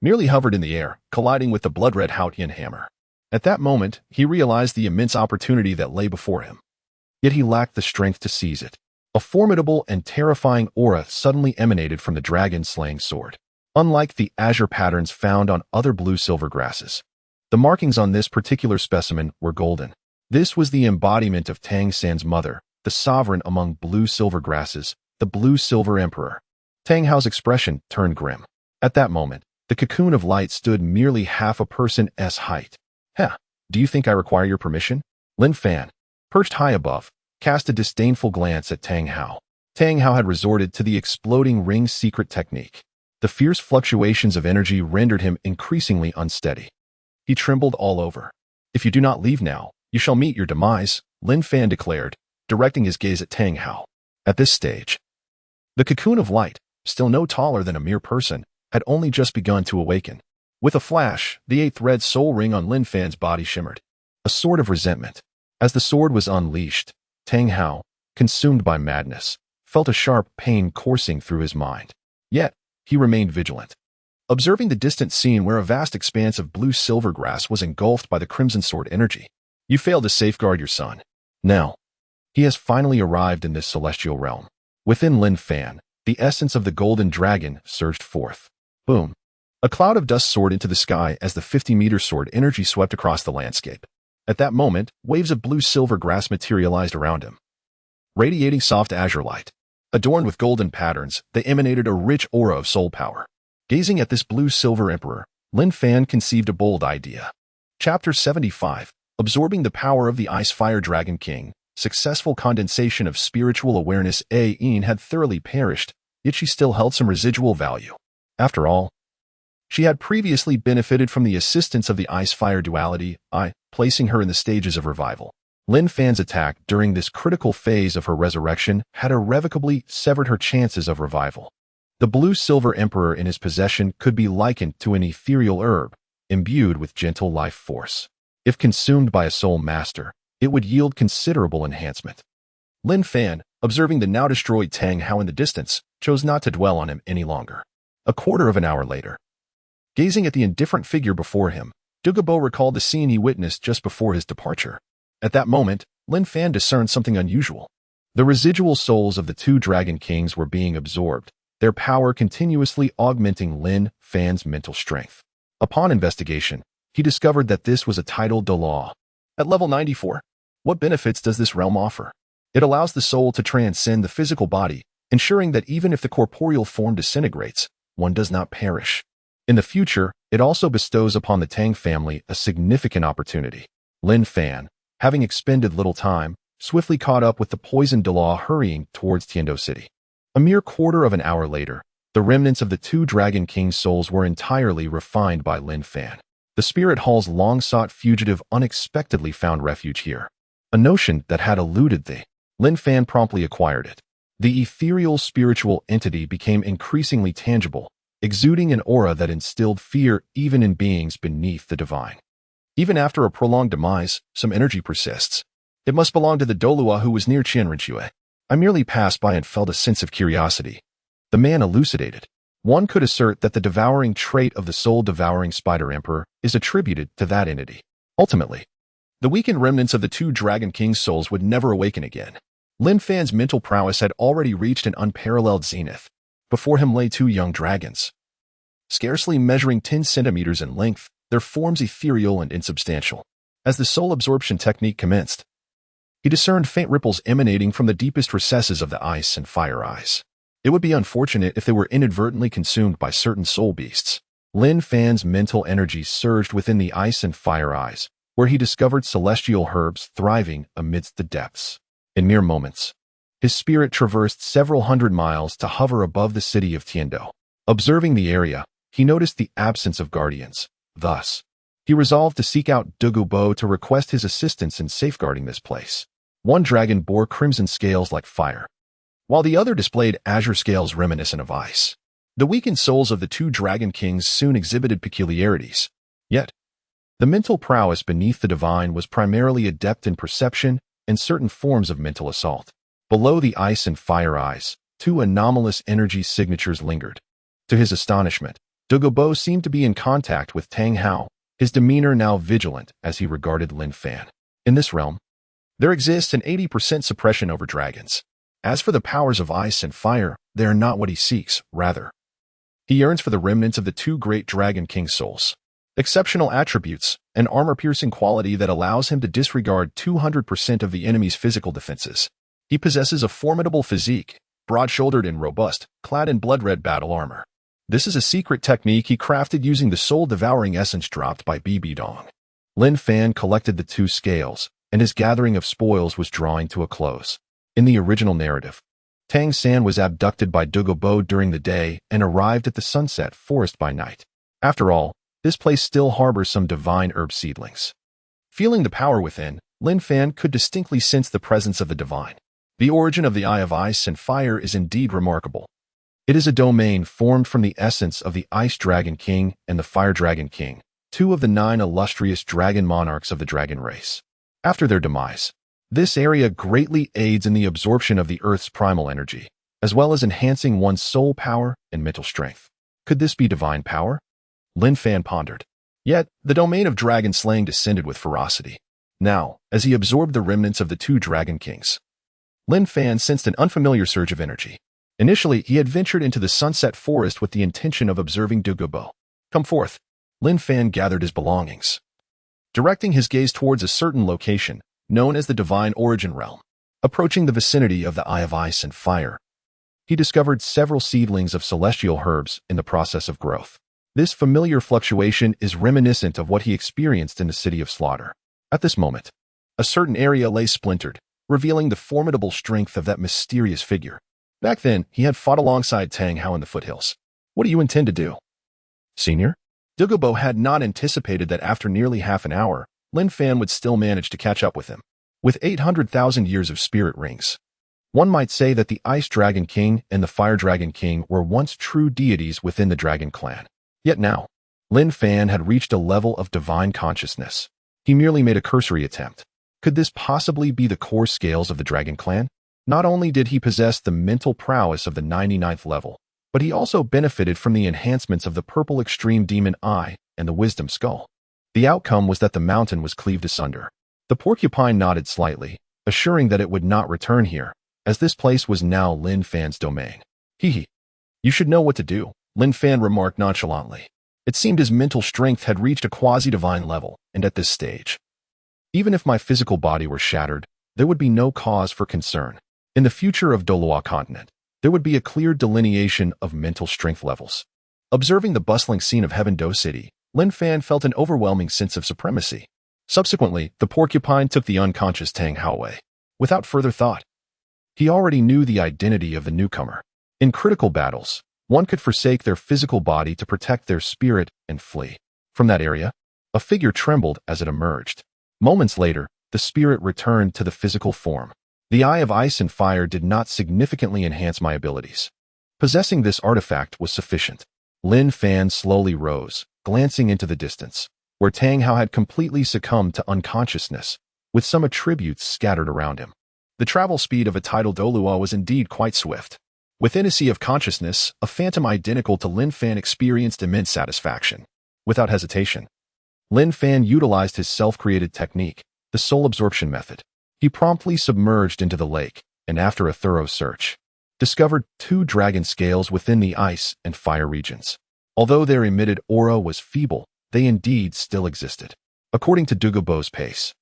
merely hovered in the air, colliding with the blood-red Haotian hammer. At that moment, he realized the immense opportunity that lay before him. Yet he lacked the strength to seize it. A formidable and terrifying aura suddenly emanated from the dragon-slaying sword. Unlike the azure patterns found on other blue-silver grasses, the markings on this particular specimen were golden. This was the embodiment of Tang San's mother, the sovereign among blue-silver grasses, the blue-silver emperor. Tang Hao's expression turned grim. At that moment, the cocoon of light stood merely half a person's height. Do you think I require your permission? Lin Fan, perched high above, cast a disdainful glance at Tang Hao. Tang Hao had resorted to the exploding ring's secret technique. The fierce fluctuations of energy rendered him increasingly unsteady. He trembled all over. "If you do not leave now, you shall meet your demise," Lin Fan declared, directing his gaze at Tang Hao. At this stage, the cocoon of light, still no taller than a mere person, had only just begun to awaken. With a flash, the 8th red soul ring on Lin Fan's body shimmered. A sword of resentment. As the sword was unleashed, Tang Hao, consumed by madness, felt a sharp pain coursing through his mind. Yet, he remained vigilant. Observing the distant scene where a vast expanse of blue-silver grass was engulfed by the crimson sword energy. "You failed to safeguard your son. Now, he has finally arrived in this celestial realm." Within Lin Fan, the essence of the golden dragon surged forth. Boom. A cloud of dust soared into the sky as the 50-meter sword energy swept across the landscape. At that moment, waves of blue-silver grass materialized around him, radiating soft azure light. Adorned with golden patterns, they emanated a rich aura of soul power. Gazing at this blue-silver emperor, Lin Fan conceived a bold idea. Chapter 75, Absorbing the Power of the Ice-Fire Dragon King. Successful condensation of spiritual awareness. Ain had thoroughly perished, yet she still held some residual value. After all, she had previously benefited from the assistance of the ice-fire duality, placing her in the stages of revival. Lin Fan's attack during this critical phase of her resurrection had irrevocably severed her chances of revival. The blue-silver emperor in his possession could be likened to an ethereal herb, imbued with gentle life force. If consumed by a soul master, it would yield considerable enhancement. Lin Fan, observing the now destroyed Tang Hao in the distance, chose not to dwell on him any longer. A quarter of an hour later, gazing at the indifferent figure before him, Douluo recalled the scene he witnessed just before his departure. At that moment, Lin Fan discerned something unusual. The residual souls of the 2 dragon kings were being absorbed, their power continuously augmenting Lin Fan's mental strength. Upon investigation, he discovered that this was a titled Douluo. At level 94, what benefits does this realm offer? It allows the soul to transcend the physical body, ensuring that even if the corporeal form disintegrates, one does not perish. In the future, it also bestows upon the Tang family a significant opportunity. Lin Fan, having expended little time, swiftly caught up with the poisoned Douluo hurrying towards Tiandou City. A mere quarter of an hour later, the remnants of the 2 Dragon King's souls were entirely refined by Lin Fan. The Spirit Hall's long-sought fugitive unexpectedly found refuge here. A notion that had eluded Lin Fan promptly acquired it. The ethereal spiritual entity became increasingly tangible, exuding an aura that instilled fear even in beings beneath the divine. Even after a prolonged demise, some energy persists. It must belong to the Douluo who was near Qian Renxue. I merely passed by and felt a sense of curiosity. The man elucidated. One could assert that the devouring trait of the soul-devouring Spider Emperor is attributed to that entity. Ultimately, the weakened remnants of the 2 Dragon King's souls would never awaken again. Lin Fan's mental prowess had already reached an unparalleled zenith. Before him lay 2 young dragons. Scarcely measuring 10 centimeters in length, their forms ethereal and insubstantial. As the soul absorption technique commenced, he discerned faint ripples emanating from the deepest recesses of the ice and fire eyes. It would be unfortunate if they were inadvertently consumed by certain soul beasts. Lin Fan's mental energy surged within the ice and fire eyes, where he discovered celestial herbs thriving amidst the depths. In mere moments, his spirit traversed several hundred miles to hover above the city of Tiandou. Observing the area, he noticed the absence of guardians. Thus, he resolved to seek out Douluo to request his assistance in safeguarding this place. One dragon bore crimson scales like fire, while the other displayed azure scales reminiscent of ice. The weakened souls of the 2 Dragon Kings soon exhibited peculiarities. Yet, the mental prowess beneath the divine was primarily adept in perception and certain forms of mental assault. Below the ice and fire eyes, 2 anomalous energy signatures lingered. To his astonishment, Douluo seemed to be in contact with Tang Hao, his demeanor now vigilant as he regarded Lin Fan. In this realm, there exists an 80% suppression over dragons. As for the powers of ice and fire, they are not what he seeks, rather. He yearns for the remnants of the 2 great Dragon King souls. Exceptional attributes, an armor-piercing quality that allows him to disregard 200% of the enemy's physical defenses. He possesses a formidable physique, broad-shouldered and robust, clad in blood-red battle armor. This is a secret technique he crafted using the soul-devouring essence dropped by Dong. Lin Fan collected the 2 scales, and his gathering of spoils was drawing to a close. In the original narrative, Tang San was abducted by Douluo during the day and arrived at the sunset forest by night. After all, this place still harbors some divine herb seedlings. Feeling the power within, Lin Fan could distinctly sense the presence of the divine. The origin of the Eye of Ice and Fire is indeed remarkable. It is a domain formed from the essence of the Ice Dragon King and the Fire Dragon King, two of the 9 illustrious dragon monarchs of the dragon race. After their demise, this area greatly aids in the absorption of the Earth's primal energy, as well as enhancing one's soul power and mental strength. Could this be divine power? Lin Fan pondered. Yet, the domain of dragon slaying descended with ferocity. Now, as he absorbed the remnants of the 2 dragon kings, Lin Fan sensed an unfamiliar surge of energy. Initially, he had ventured into the sunset forest with the intention of observing Douluo. Come forth. Lin Fan gathered his belongings. Directing his gaze towards a certain location, known as the Divine Origin Realm, approaching the vicinity of the Eye of Ice and Fire, he discovered several seedlings of celestial herbs in the process of growth. This familiar fluctuation is reminiscent of what he experienced in the City of Slaughter. At this moment, a certain area lay splintered, revealing the formidable strength of that mysterious figure. Back then, he had fought alongside Tang Hao in the foothills. What do you intend to do, Senior? Douluo had not anticipated that after nearly half an hour, Lin Fan would still manage to catch up with him. With 800,000 years of spirit rings, one might say that the Ice Dragon King and the Fire Dragon King were once true deities within the Dragon Clan. Yet now, Lin Fan had reached a level of divine consciousness. He merely made a cursory attempt. Could this possibly be the core scales of the Dragon Clan? Not only did he possess the mental prowess of the 99th level, but he also benefited from the enhancements of the Purple Extreme Demon Eye and the Wisdom Skull. The outcome was that the mountain was cleaved asunder. The porcupine nodded slightly, assuring that it would not return here, as this place was now Lin Fan's domain. Hee. You should know what to do, Lin Fan remarked nonchalantly. It seemed his mental strength had reached a quasi-divine level, and at this stage, even if my physical body were shattered, there would be no cause for concern. In the future of Douluo Continent, there would be a clear delineation of mental strength levels. Observing the bustling scene of Heaven Dou City, Lin Fan felt an overwhelming sense of supremacy. Subsequently, the porcupine took the unconscious Tang Hao away. Without further thought, he already knew the identity of the newcomer. In critical battles, one could forsake their physical body to protect their spirit and flee. From that area, a figure trembled as it emerged. Moments later, the spirit returned to the physical form. The Eye of Ice and Fire did not significantly enhance my abilities. Possessing this artifact was sufficient. Lin Fan slowly rose, glancing into the distance, where Tang Hao had completely succumbed to unconsciousness, with some attributes scattered around him. The travel speed of a tidal Douluo was indeed quite swift. Within a sea of consciousness, a phantom identical to Lin Fan experienced immense satisfaction. Without hesitation, Lin Fan utilized his self-created technique, the soul absorption method. He promptly submerged into the lake, and after a thorough search, discovered 2 dragon scales within the ice and fire regions. Although their emitted aura was feeble, they indeed still existed. According to Douluo's pace,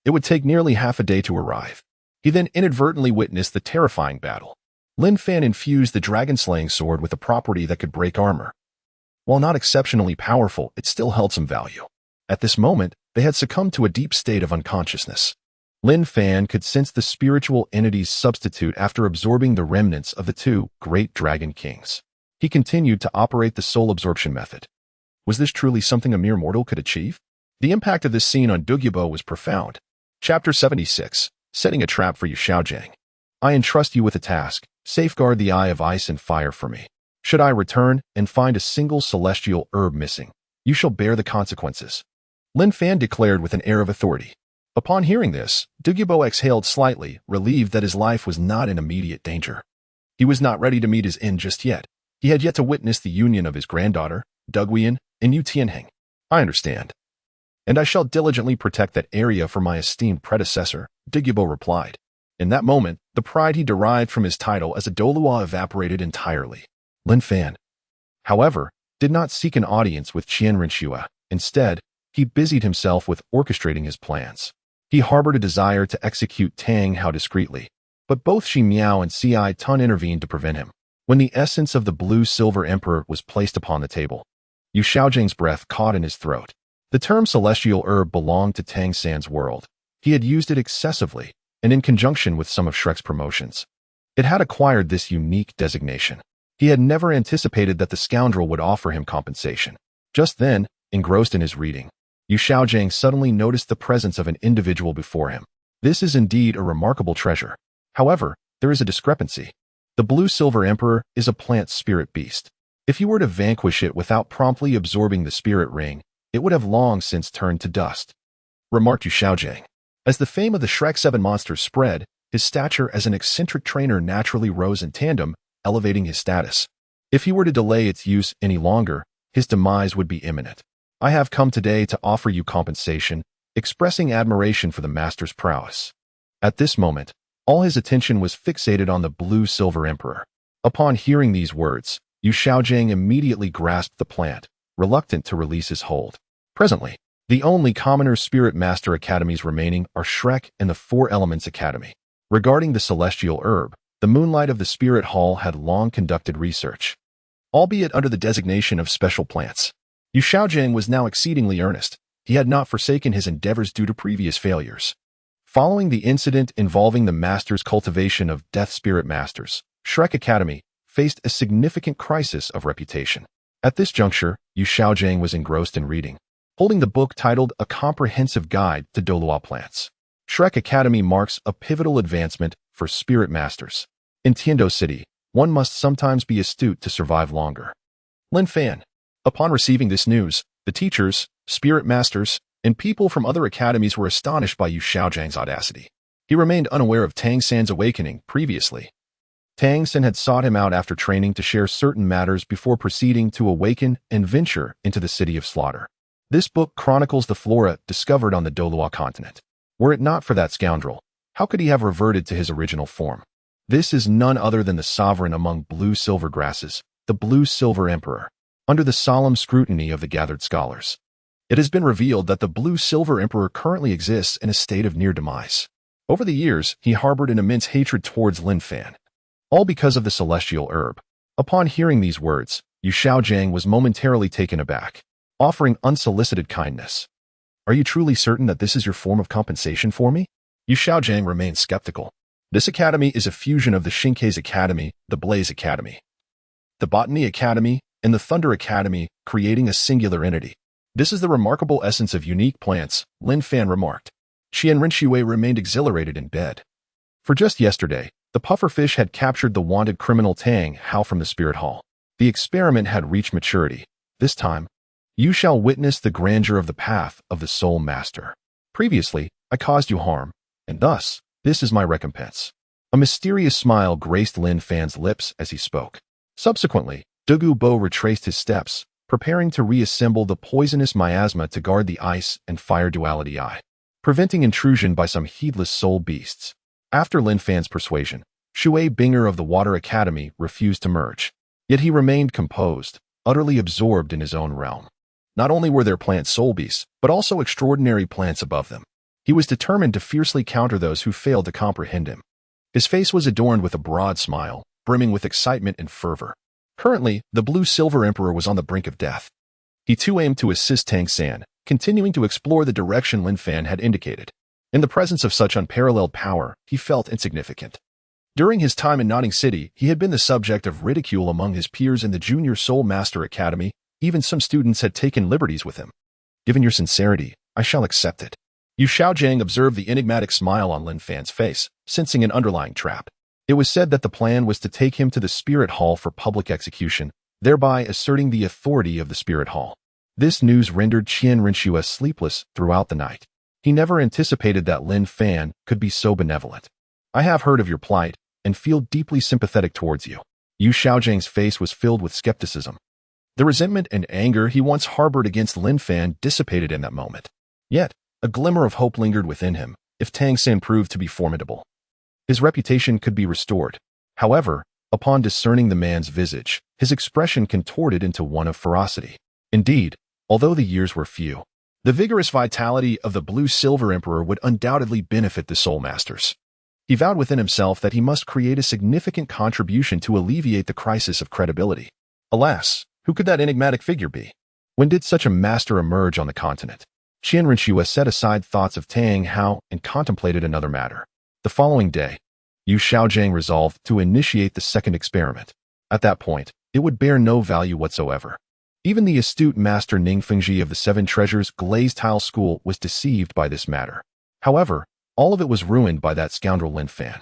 it would take nearly half a day to arrive. He then inadvertently witnessed the terrifying battle. Lin Fan infused the dragon-slaying sword with a property that could break armor. While not exceptionally powerful, it still held some value. At this moment, they had succumbed to a deep state of unconsciousness. Lin Fan could sense the spiritual entity's substitute after absorbing the remnants of the 2 great dragon kings. He continued to operate the soul absorption method. Was this truly something a mere mortal could achieve? The impact of this scene on Douluo was profound. Chapter 76, Setting a Trap for Xue Qinghe. I entrust you with a task. Safeguard the Eye of Ice and Fire for me. Should I return and find a single celestial herb missing, you shall bear the consequences. Lin Fan declared with an air of authority. Upon hearing this, Douluo exhaled slightly, relieved that his life was not in immediate danger. He was not ready to meet his end just yet. He had yet to witness the union of his granddaughter, Douluo, and Xue Qinghe. I understand. And I shall diligently protect that area for my esteemed predecessor, Douluo replied. In that moment, the pride he derived from his title as a Douluo evaporated entirely. Lin Fan, however, did not seek an audience with Qian Renxue. Instead, he busied himself with orchestrating his plans. He harbored a desire to execute Tang Hao discreetly, but both Xi Miao and Ci Tun intervened to prevent him. When the essence of the blue-silver emperor was placed upon the table, Xue Qinghe's breath caught in his throat. The term celestial herb belonged to Tang San's world, He had used it excessively, and in conjunction with some of Shrek's promotions. It had acquired this unique designation. He had never anticipated that the scoundrel would offer him compensation. Just then, engrossed in his reading, Xue Qinghe suddenly noticed the presence of an individual before him. This is indeed a remarkable treasure. However, there is a discrepancy. The blue-silver emperor is a plant spirit beast. If you were to vanquish it without promptly absorbing the spirit ring, it would have long since turned to dust, remarked Xue Qinghe. As the fame of the Shrek 7 monsters spread, his stature as an eccentric trainer naturally rose in tandem, elevating his status. If he were to delay its use any longer, his demise would be imminent. I have come today to offer you compensation, expressing admiration for the master's prowess. At this moment, all his attention was fixated on the blue-silver emperor. Upon hearing these words, Xue Qinghe immediately grasped the plant, reluctant to release his hold. Presently, the only commoner spirit master academies remaining are Shrek and the Four Elements Academy. Regarding the celestial herb, the Moonlight of the Spirit Hall had long conducted research, albeit under the designation of special plants. Xue Qinghe was now exceedingly earnest. He had not forsaken his endeavors due to previous failures. Following the incident involving the master's cultivation of Death Spirit Masters, Shrek Academy faced a significant crisis of reputation. At this juncture, Xue Qinghe was engrossed in reading, holding the book titled A Comprehensive Guide to Douluo Plants. Shrek Academy marks a pivotal advancement for spirit masters. In Tiando City, one must sometimes be astute to survive longer. Lin Fan. Upon receiving this news, the teachers, spirit masters, and people from other academies were astonished by Xue Qinghe's audacity. He remained unaware of Tang San's awakening previously. Tang San had sought him out after training to share certain matters before proceeding to awaken and venture into the City of Slaughter. This book chronicles the flora discovered on the Douluo Continent. Were it not for that scoundrel, how could he have reverted to his original form? This is none other than the sovereign among blue-silver grasses, the blue-silver emperor. Under the solemn scrutiny of the gathered scholars, it has been revealed that the blue-silver emperor currently exists in a state of near demise. Over the years, he harbored an immense hatred towards Lin Fan, all because of the celestial herb. Upon hearing these words, Xue Qinghe was momentarily taken aback, offering unsolicited kindness. Are you truly certain that this is your form of compensation for me? Xue Qinghe remained skeptical. This academy is a fusion of the Xinghe's Academy, the Blaze Academy, the Botany Academy, and the Thunder Academy, creating a singular entity. This is the remarkable essence of unique plants, Lin Fan remarked. Qian Renxue remained exhilarated in bed. For just yesterday, the pufferfish had captured the wanted criminal Tang Hao from the Spirit Hall. The experiment had reached maturity. This time, you shall witness the grandeur of the path of the Soul Master. Previously, I caused you harm, and thus, this is my recompense. A mysterious smile graced Lin Fan's lips as he spoke. Subsequently, Douluo retraced his steps, preparing to reassemble the poisonous miasma to guard the ice and fire duality eye, preventing intrusion by some heedless soul beasts. After Lin Fan's persuasion, Xue Qinghe of the Water Academy refused to merge. Yet he remained composed, utterly absorbed in his own realm. Not only were there plant soul beasts, but also extraordinary plants above them. He was determined to fiercely counter those who failed to comprehend him. His face was adorned with a broad smile, brimming with excitement and fervor. Currently, the blue-silver emperor was on the brink of death. He too aimed to assist Tang San, continuing to explore the direction Lin Fan had indicated. In the presence of such unparalleled power, he felt insignificant. During his time in Notting City, he had been the subject of ridicule among his peers in the Junior Soul Master Academy. Even some students had taken liberties with him. Given your sincerity, I shall accept it. Xue Qinghe observed the enigmatic smile on Lin Fan's face, sensing an underlying trap. It was said that the plan was to take him to the Spirit Hall for public execution, thereby asserting the authority of the Spirit Hall. This news rendered Qien Renxue sleepless throughout the night. He never anticipated that Lin Fan could be so benevolent. I have heard of your plight, and feel deeply sympathetic towards you. Xue Qinghe's face was filled with skepticism. The resentment and anger he once harbored against Lin Fan dissipated in that moment. Yet, a glimmer of hope lingered within him. If Tang San proved to be formidable, his reputation could be restored. However, upon discerning the man's visage, his expression contorted into one of ferocity. Indeed, although the years were few, the vigorous vitality of the blue-silver emperor would undoubtedly benefit the Soul Masters. He vowed within himself that he must create a significant contribution to alleviate the crisis of credibility. Alas, who could that enigmatic figure be? When did such a master emerge on the continent? Qian Renxue set aside thoughts of Tang Hao and contemplated another matter. The following day, Xue Qinghe resolved to initiate the second experiment. At that point, it would bear no value whatsoever. Even the astute master Lin Fan of the Seven Treasures Glazed Tile School was deceived by this matter. However, all of it was ruined by that scoundrel Lin Fan.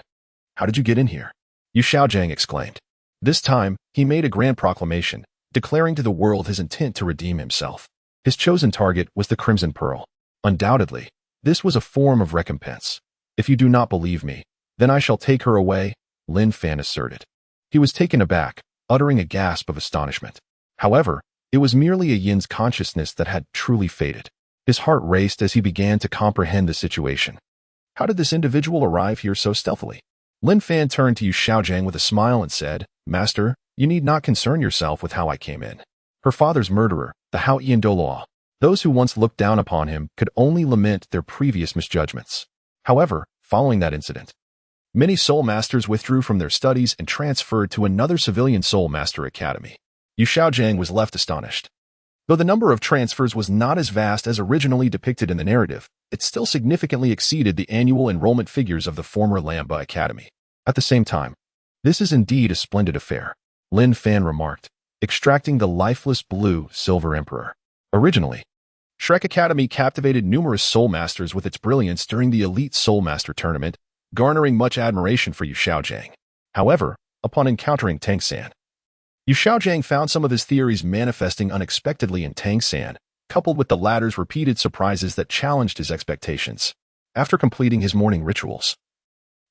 "How did you get in here?" Xue Qinghe exclaimed. This time, he made a grand proclamation, declaring to the world his intent to redeem himself. His chosen target was the Crimson Pearl. Undoubtedly, this was a form of recompense. "If you do not believe me, then I shall take her away," Lin Fan asserted. He was taken aback, uttering a gasp of astonishment. However, it was merely a Yin's consciousness that had truly faded. His heart raced as he began to comprehend the situation. How did this individual arrive here so stealthily? Lin Fan turned to Xue Qinghe with a smile and said, "Master, you need not concern yourself with how I came in. Her father's murderer, the Hao Ian Douluo. Those who once looked down upon him could only lament their previous misjudgments. However, following that incident, many soul masters withdrew from their studies and transferred to another civilian soul master academy." Xue Qinghe was left astonished. Though the number of transfers was not as vast as originally depicted in the narrative, it still significantly exceeded the annual enrollment figures of the former Lamba Academy. At the same time, "This is indeed a splendid affair," Lin Fan remarked, extracting the lifeless blue silver emperor. Originally, Shrek Academy captivated numerous soul masters with its brilliance during the Elite Soul Master Tournament, garnering much admiration for Xue Qinghe. However, upon encountering Tang San, Xue Qinghe found some of his theories manifesting unexpectedly in Tang San, coupled with the latter's repeated surprises that challenged his expectations. After completing his morning rituals,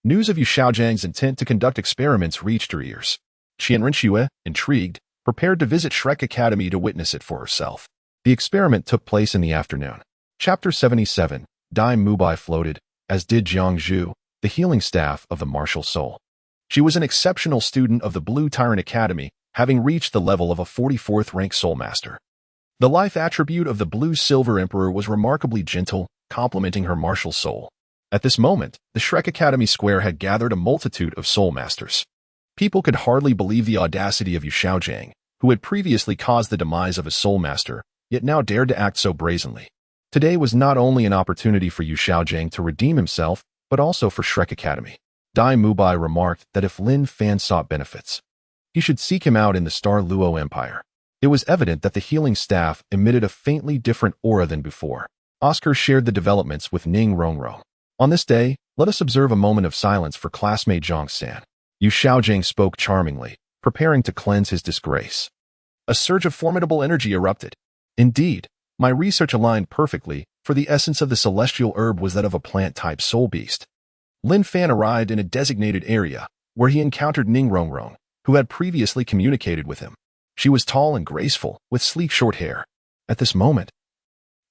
news of Xue Qinghe's intent to conduct experiments reached her ears. Qian Renxue, intrigued, prepared to visit Shrek Academy to witness it for herself. The experiment took place in the afternoon. Chapter 77, By floated, as did Jiang Zhu, the healing staff of the martial soul. She was an exceptional student of the Blue Tyrant Academy, having reached the level of a 44th rank soul master. The life attribute of the Blue Silver Emperor was remarkably gentle, complementing her martial soul. At this moment, the Shrek Academy Square had gathered a multitude of soul masters. People could hardly believe the audacity of Xue Qinghe, who had previously caused the demise of his soul master, yet now dared to act so brazenly. Today was not only an opportunity for Xue Qinghe to redeem himself, but also for Shrek Academy. By remarked that if Lin Fan sought benefits, he should seek him out in the Star Luo Empire. It was evident that the healing staff emitted a faintly different aura than before. Oscar shared the developments with Ning Rongrong. On this day, let us observe a moment of silence for classmate Tang San. Xue Qinghe spoke charmingly, preparing to cleanse his disgrace. A surge of formidable energy erupted. Indeed, my research aligned perfectly, for the essence of the celestial herb was that of a plant-type soul beast. Lin Fan arrived in a designated area, where he encountered Ning Rongrong, who had previously communicated with him. She was tall and graceful, with sleek short hair. At this moment,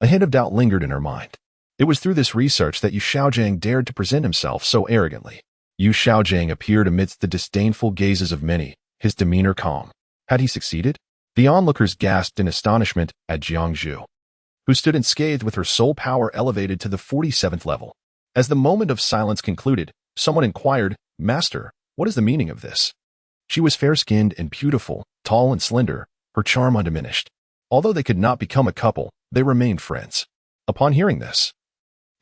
a hint of doubt lingered in her mind. It was through this research that Xue Qinghe dared to present himself so arrogantly. Xue Qinghe appeared amidst the disdainful gazes of many, his demeanor calm. Had he succeeded? The onlookers gasped in astonishment at Jiang Zhu, who stood unscathed with her soul power elevated to the 47th level. As the moment of silence concluded, someone inquired, "Master, what is the meaning of this?" She was fair-skinned and beautiful, tall and slender, her charm undiminished. Although they could not become a couple, they remained friends. Upon hearing this,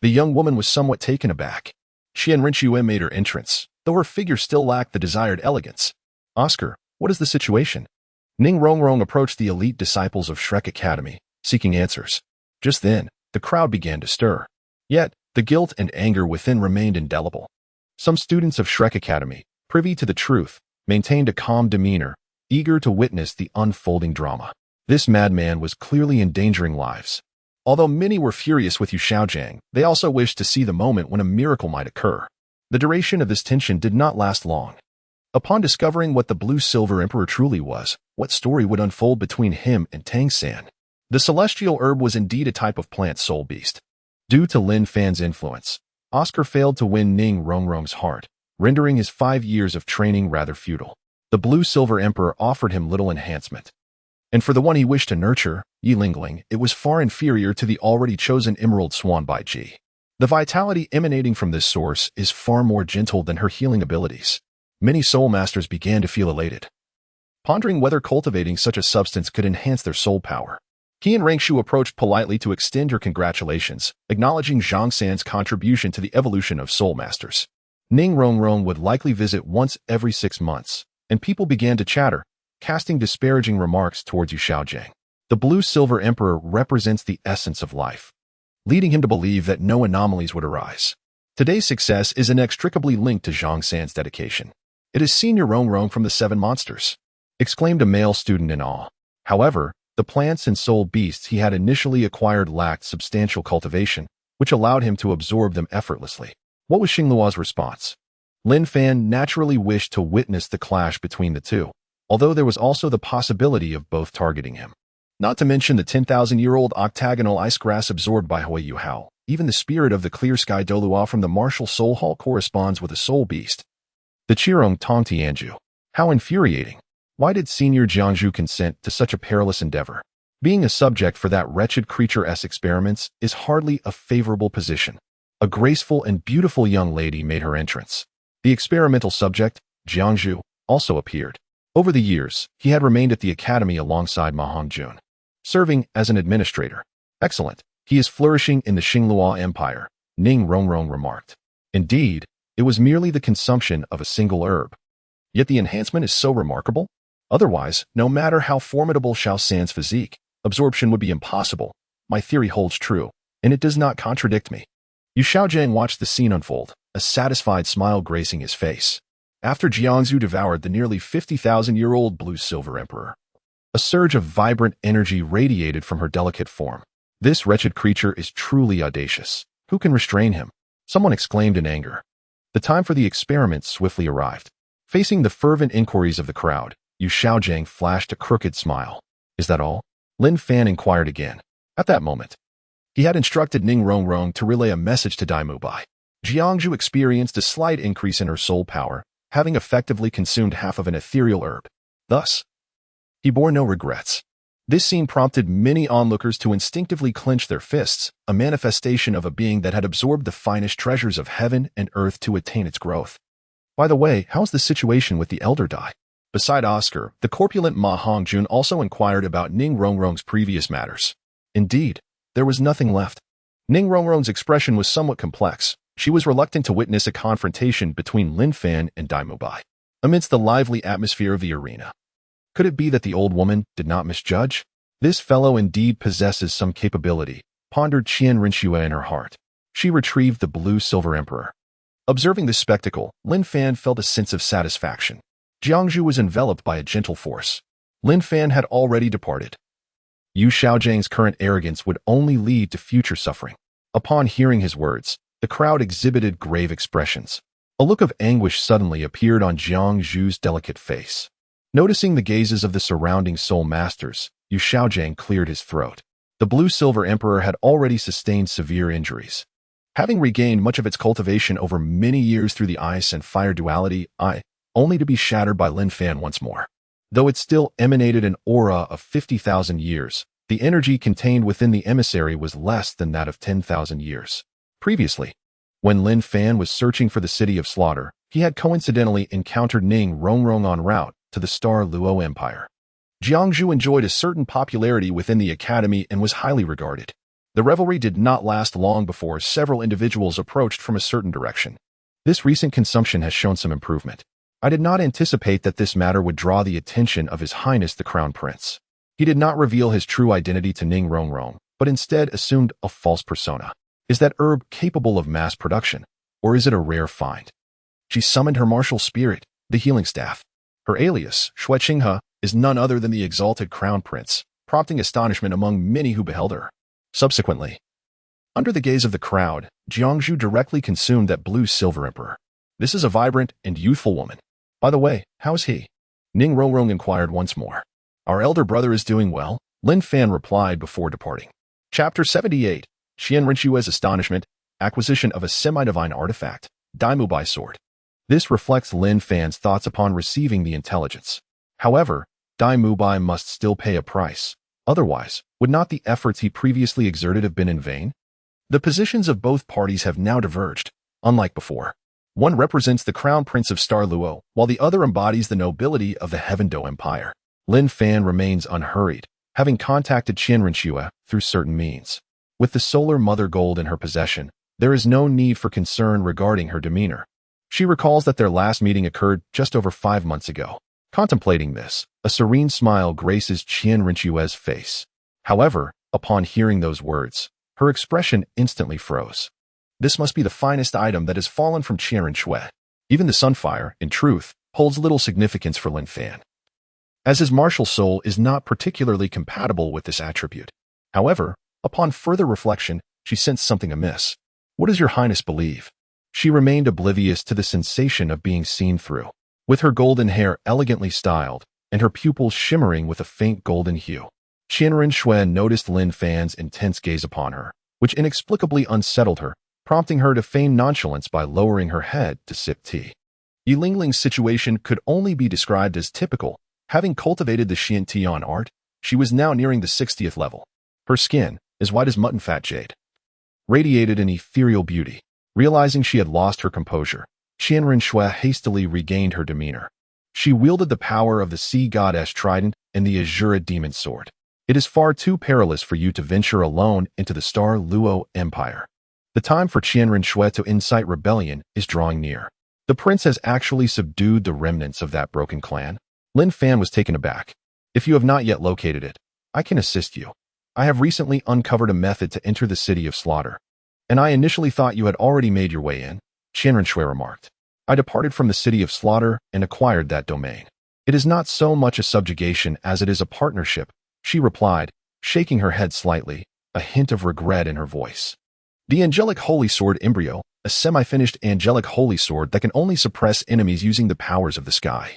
the young woman was somewhat taken aback. Qian Renxue made her entrance, though her figure still lacked the desired elegance. "Oscar, what is the situation?" Ning Rongrong approached the elite disciples of Shrek Academy, seeking answers. Just then, the crowd began to stir. Yet, the guilt and anger within remained indelible. Some students of Shrek Academy, privy to the truth, maintained a calm demeanor, eager to witness the unfolding drama. This madman was clearly endangering lives. Although many were furious with Xue Qinghe, they also wished to see the moment when a miracle might occur. The duration of this tension did not last long. Upon discovering what the Blue Silver Emperor truly was, what story would unfold between him and Tang San? The celestial herb was indeed a type of plant soul beast. Due to Lin Fan's influence, Oscar failed to win Ning Rongrong's heart, rendering his 5 years of training rather futile. The Blue Silver Emperor offered him little enhancement. And for the one he wished to nurture, Yi Lingling, it was far inferior to the already chosen Emerald Swan.By. The vitality emanating from this source is far more gentle than her healing abilities. Many soul masters began to feel elated, pondering whether cultivating such a substance could enhance their soul power. Qian Renxue approached politely to extend her congratulations, acknowledging Tang San's contribution to the evolution of soul masters. Ning Rongrong would likely visit once every 6 months, and people began to chatter, casting disparaging remarks towards Xue Qinghe. The blue-silver emperor represents the essence of life, leading him to believe that no anomalies would arise. Today's success is inextricably linked to Tang San's dedication. "It is Senior Rongrong from the 7 monsters," exclaimed a male student in awe. However, the plants and soul beasts he had initially acquired lacked substantial cultivation, which allowed him to absorb them effortlessly. What was Xingluo's response? Lin Fan naturally wished to witness the clash between the two, although there was also the possibility of both targeting him. Not to mention the 10,000-year-old octagonal ice grass absorbed by Hui Yuhao. Even the spirit of the clear sky Douluo from the martial soul hall corresponds with a soul beast. The Qirong Tong Tianju. How infuriating. Why did Senior Jiangzhu consent to such a perilous endeavor? Being a subject for that wretched creature's experiments is hardly a favorable position. A graceful and beautiful young lady made her entrance. The experimental subject, Jiangzhu, also appeared. Over the years, he had remained at the academy alongside Ma Hongjun, serving as an administrator. Excellent. He is flourishing in the Xingluo Empire, Ning Rongrong remarked. Indeed, it was merely the consumption of a single herb. Yet the enhancement is so remarkable. Otherwise, no matter how formidable Xiao San's physique, absorption would be impossible. My theory holds true, and it does not contradict me. Yu Xiaojing watched the scene unfold, a satisfied smile gracing his face. After Jiangzhu devoured the nearly 50,000-year-old blue-silver emperor, a surge of vibrant energy radiated from her delicate form. This wretched creature is truly audacious. Who can restrain him? Someone exclaimed in anger. The time for the experiment swiftly arrived. Facing the fervent inquiries of the crowd, Yu Xiaojing flashed a crooked smile. Is that all? Lin Fan inquired again. At that moment, he had instructed Ning Rongrong to relay a message to By. Jiangzhu experienced a slight increase in her soul power, having effectively consumed half of an ethereal herb. Thus, he bore no regrets. This scene prompted many onlookers to instinctively clench their fists, a manifestation of a being that had absorbed the finest treasures of heaven and earth to attain its growth. By the way, how's the situation with the elder Dai? Beside Oscar, the corpulent Ma Hongjun also inquired about Ning Rongrong's previous matters. Indeed, there was nothing left. Ning Rongrong's expression was somewhat complex. She was reluctant to witness a confrontation between Lin Fan and By. Amidst the lively atmosphere of the arena. Could it be that the old woman did not misjudge? This fellow indeed possesses some capability, pondered Qian Renxue in her heart. She retrieved the blue-silver emperor. Observing this spectacle, Lin Fan felt a sense of satisfaction. Jiangzhu was enveloped by a gentle force. Lin Fan had already departed. Yu Xiaojing's current arrogance would only lead to future suffering. Upon hearing his words, the crowd exhibited grave expressions. A look of anguish suddenly appeared on Jiangzhu's delicate face. Noticing the gazes of the surrounding soul masters, Yu Xiaojing cleared his throat. The blue-silver emperor had already sustained severe injuries. Having regained much of its cultivation over many years through the ice and fire duality, only to be shattered by Lin Fan once more. Though it still emanated an aura of 50,000 years, the energy contained within the emissary was less than that of 10,000 years. Previously, when Lin Fan was searching for the city of slaughter, he had coincidentally encountered Ning Rongrong en route to the Star Luo Empire. Jiangzhu enjoyed a certain popularity within the academy and was highly regarded. The revelry did not last long before several individuals approached from a certain direction. This recent consumption has shown some improvement. I did not anticipate that this matter would draw the attention of His Highness the Crown Prince. He did not reveal his true identity to Ning Rongrong, but instead assumed a false persona. Is that herb capable of mass production, or is it a rare find? She summoned her martial spirit, the healing staff. Her alias, Xue Qinghe, is none other than the exalted Crown Prince, prompting astonishment among many who beheld her. Subsequently, under the gaze of the crowd, Jiangzhu directly consumed that blue-silver emperor. This is a vibrant and youthful woman. By the way, how's he? Ning Rongrong inquired once more. Our elder brother is doing well, Lin Fan replied before departing. Chapter 78, Qian Renxue's Astonishment, Acquisition of a Semi-Divine Artifact, By Sword. This reflects Lin Fan's thoughts upon receiving the intelligence. However, By must still pay a price. Otherwise, would not the efforts he previously exerted have been in vain? The positions of both parties have now diverged, unlike before. One represents the Crown Prince of Star Luo, while the other embodies the nobility of the Heaven Dou Empire. Lin Fan remains unhurried, having contacted Qian Renxue through certain means. With the solar mother gold in her possession, there is no need for concern regarding her demeanor. She recalls that their last meeting occurred just over 5 months ago. Contemplating this, a serene smile graces Qian Renxue's face. However, upon hearing those words, her expression instantly froze. This must be the finest item that has fallen from Qian Renxue. Even the sunfire, in truth, holds little significance for Lin Fan, as his martial soul is not particularly compatible with this attribute. However, upon further reflection, she sensed something amiss. What does your highness believe? She remained oblivious to the sensation of being seen through. With her golden hair elegantly styled and her pupils shimmering with a faint golden hue, Qian Renxue noticed Lin Fan's intense gaze upon her, which inexplicably unsettled her, prompting her to feign nonchalance by lowering her head to sip tea. Yi Lingling's situation could only be described as typical. Having cultivated the Xian Tian art, she was now nearing the 60th level. Her skin, as white as mutton fat jade, radiated an ethereal beauty. Realizing she had lost her composure, Qian Renxue hastily regained her demeanor. She wielded the power of the sea goddess trident and the azure demon sword. It is far too perilous for you to venture alone into the Star Luo Empire. The time for Qian Renxue to incite rebellion is drawing near. The prince has actually subdued the remnants of that broken clan. Lin Fan was taken aback. If you have not yet located it, I can assist you. I have recently uncovered a method to enter the city of slaughter, and I initially thought you had already made your way in, Qian Renxue remarked. I departed from the city of slaughter and acquired that domain. It is not so much a subjugation as it is a partnership, she replied, shaking her head slightly, a hint of regret in her voice. The angelic holy sword embryo, a semi-finished angelic holy sword that can only suppress enemies using the powers of the sky.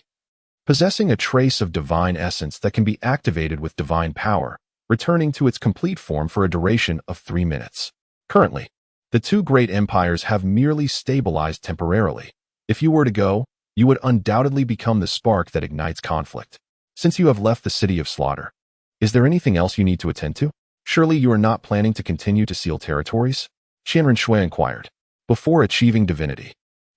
Possessing a trace of divine essence that can be activated with divine power, returning to its complete form for a duration of 3 minutes. Currently, the two great empires have merely stabilized temporarily. If you were to go, you would undoubtedly become the spark that ignites conflict. Since you have left the city of slaughter, is there anything else you need to attend to? Surely you are not planning to continue to seal territories? Qian Renxue inquired. Before achieving divinity,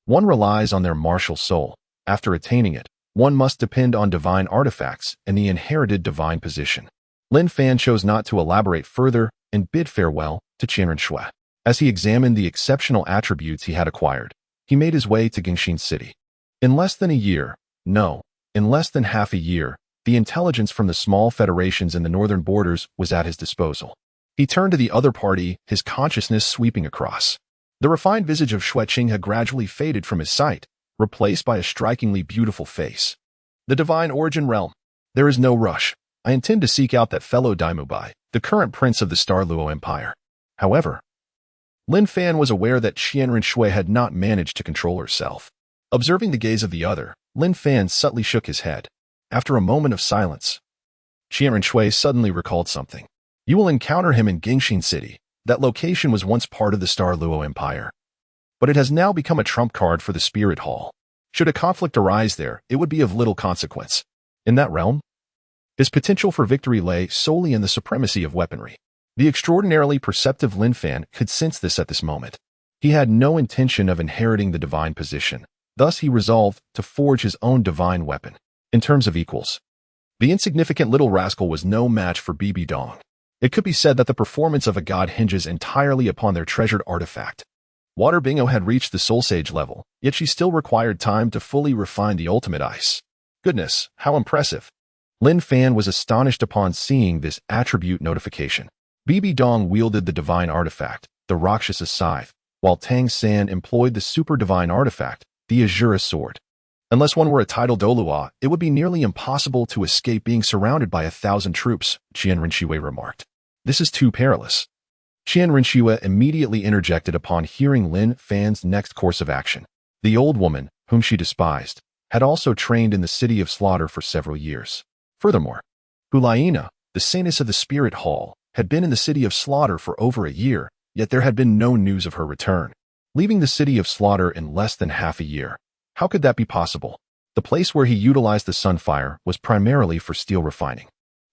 one relies on their martial soul. After attaining it, one must depend on divine artifacts and the inherited divine position. Lin Fan chose not to elaborate further and bid farewell to Qian Renxue. As he examined the exceptional attributes he had acquired, he made his way to Gingxin City. In less than a year, in less than half a year, the intelligence from the small federations in the northern borders was at his disposal. He turned to the other party, his consciousness sweeping across. The refined visage of Xue Qinghe had gradually faded from his sight, replaced by a strikingly beautiful face. The divine origin realm. There is no rush. I intend to seek out that fellow By, the current prince of the Star Luo Empire. However, Lin Fan was aware that Qian Renxue had not managed to control herself. Observing the gaze of the other, Lin Fan subtly shook his head. After a moment of silence, Qian Renxue suddenly recalled something. You will encounter him in Gingxin City. That location was once part of the Star Luo Empire, but it has now become a trump card for the Spirit Hall. Should a conflict arise there, it would be of little consequence. In that realm, his potential for victory lay solely in the supremacy of weaponry. The extraordinarily perceptive Lin Fan could sense this at this moment. He had no intention of inheriting the divine position. Thus, he resolved to forge his own divine weapon. In terms of equals, the insignificant little rascal was no match for Bibi Dong. It could be said that the performance of a god hinges entirely upon their treasured artifact. Water Bingo had reached the Soul Sage level, yet she still required time to fully refine the ultimate ice. Goodness, how impressive. Lin Fan was astonished upon seeing this attribute notification. Bibi Dong wielded the divine artifact, the Rakshasa Scythe, while Tang San employed the super divine artifact, the Azure Sword. Unless one were a title Douluo, it would be nearly impossible to escape being surrounded by 1,000 troops, Qian Renxue remarked. This is too perilous. Qian Renxue immediately interjected upon hearing Lin Fan's next course of action. The old woman, whom she despised, had also trained in the city of slaughter for several years. Furthermore, Hulaina, the saintess of the Spirit Hall, had been in the city of slaughter for over a year, yet there had been no news of her return. Leaving the city of slaughter in less than half a year. How could that be possible? The place where he utilized the sunfire was primarily for steel refining.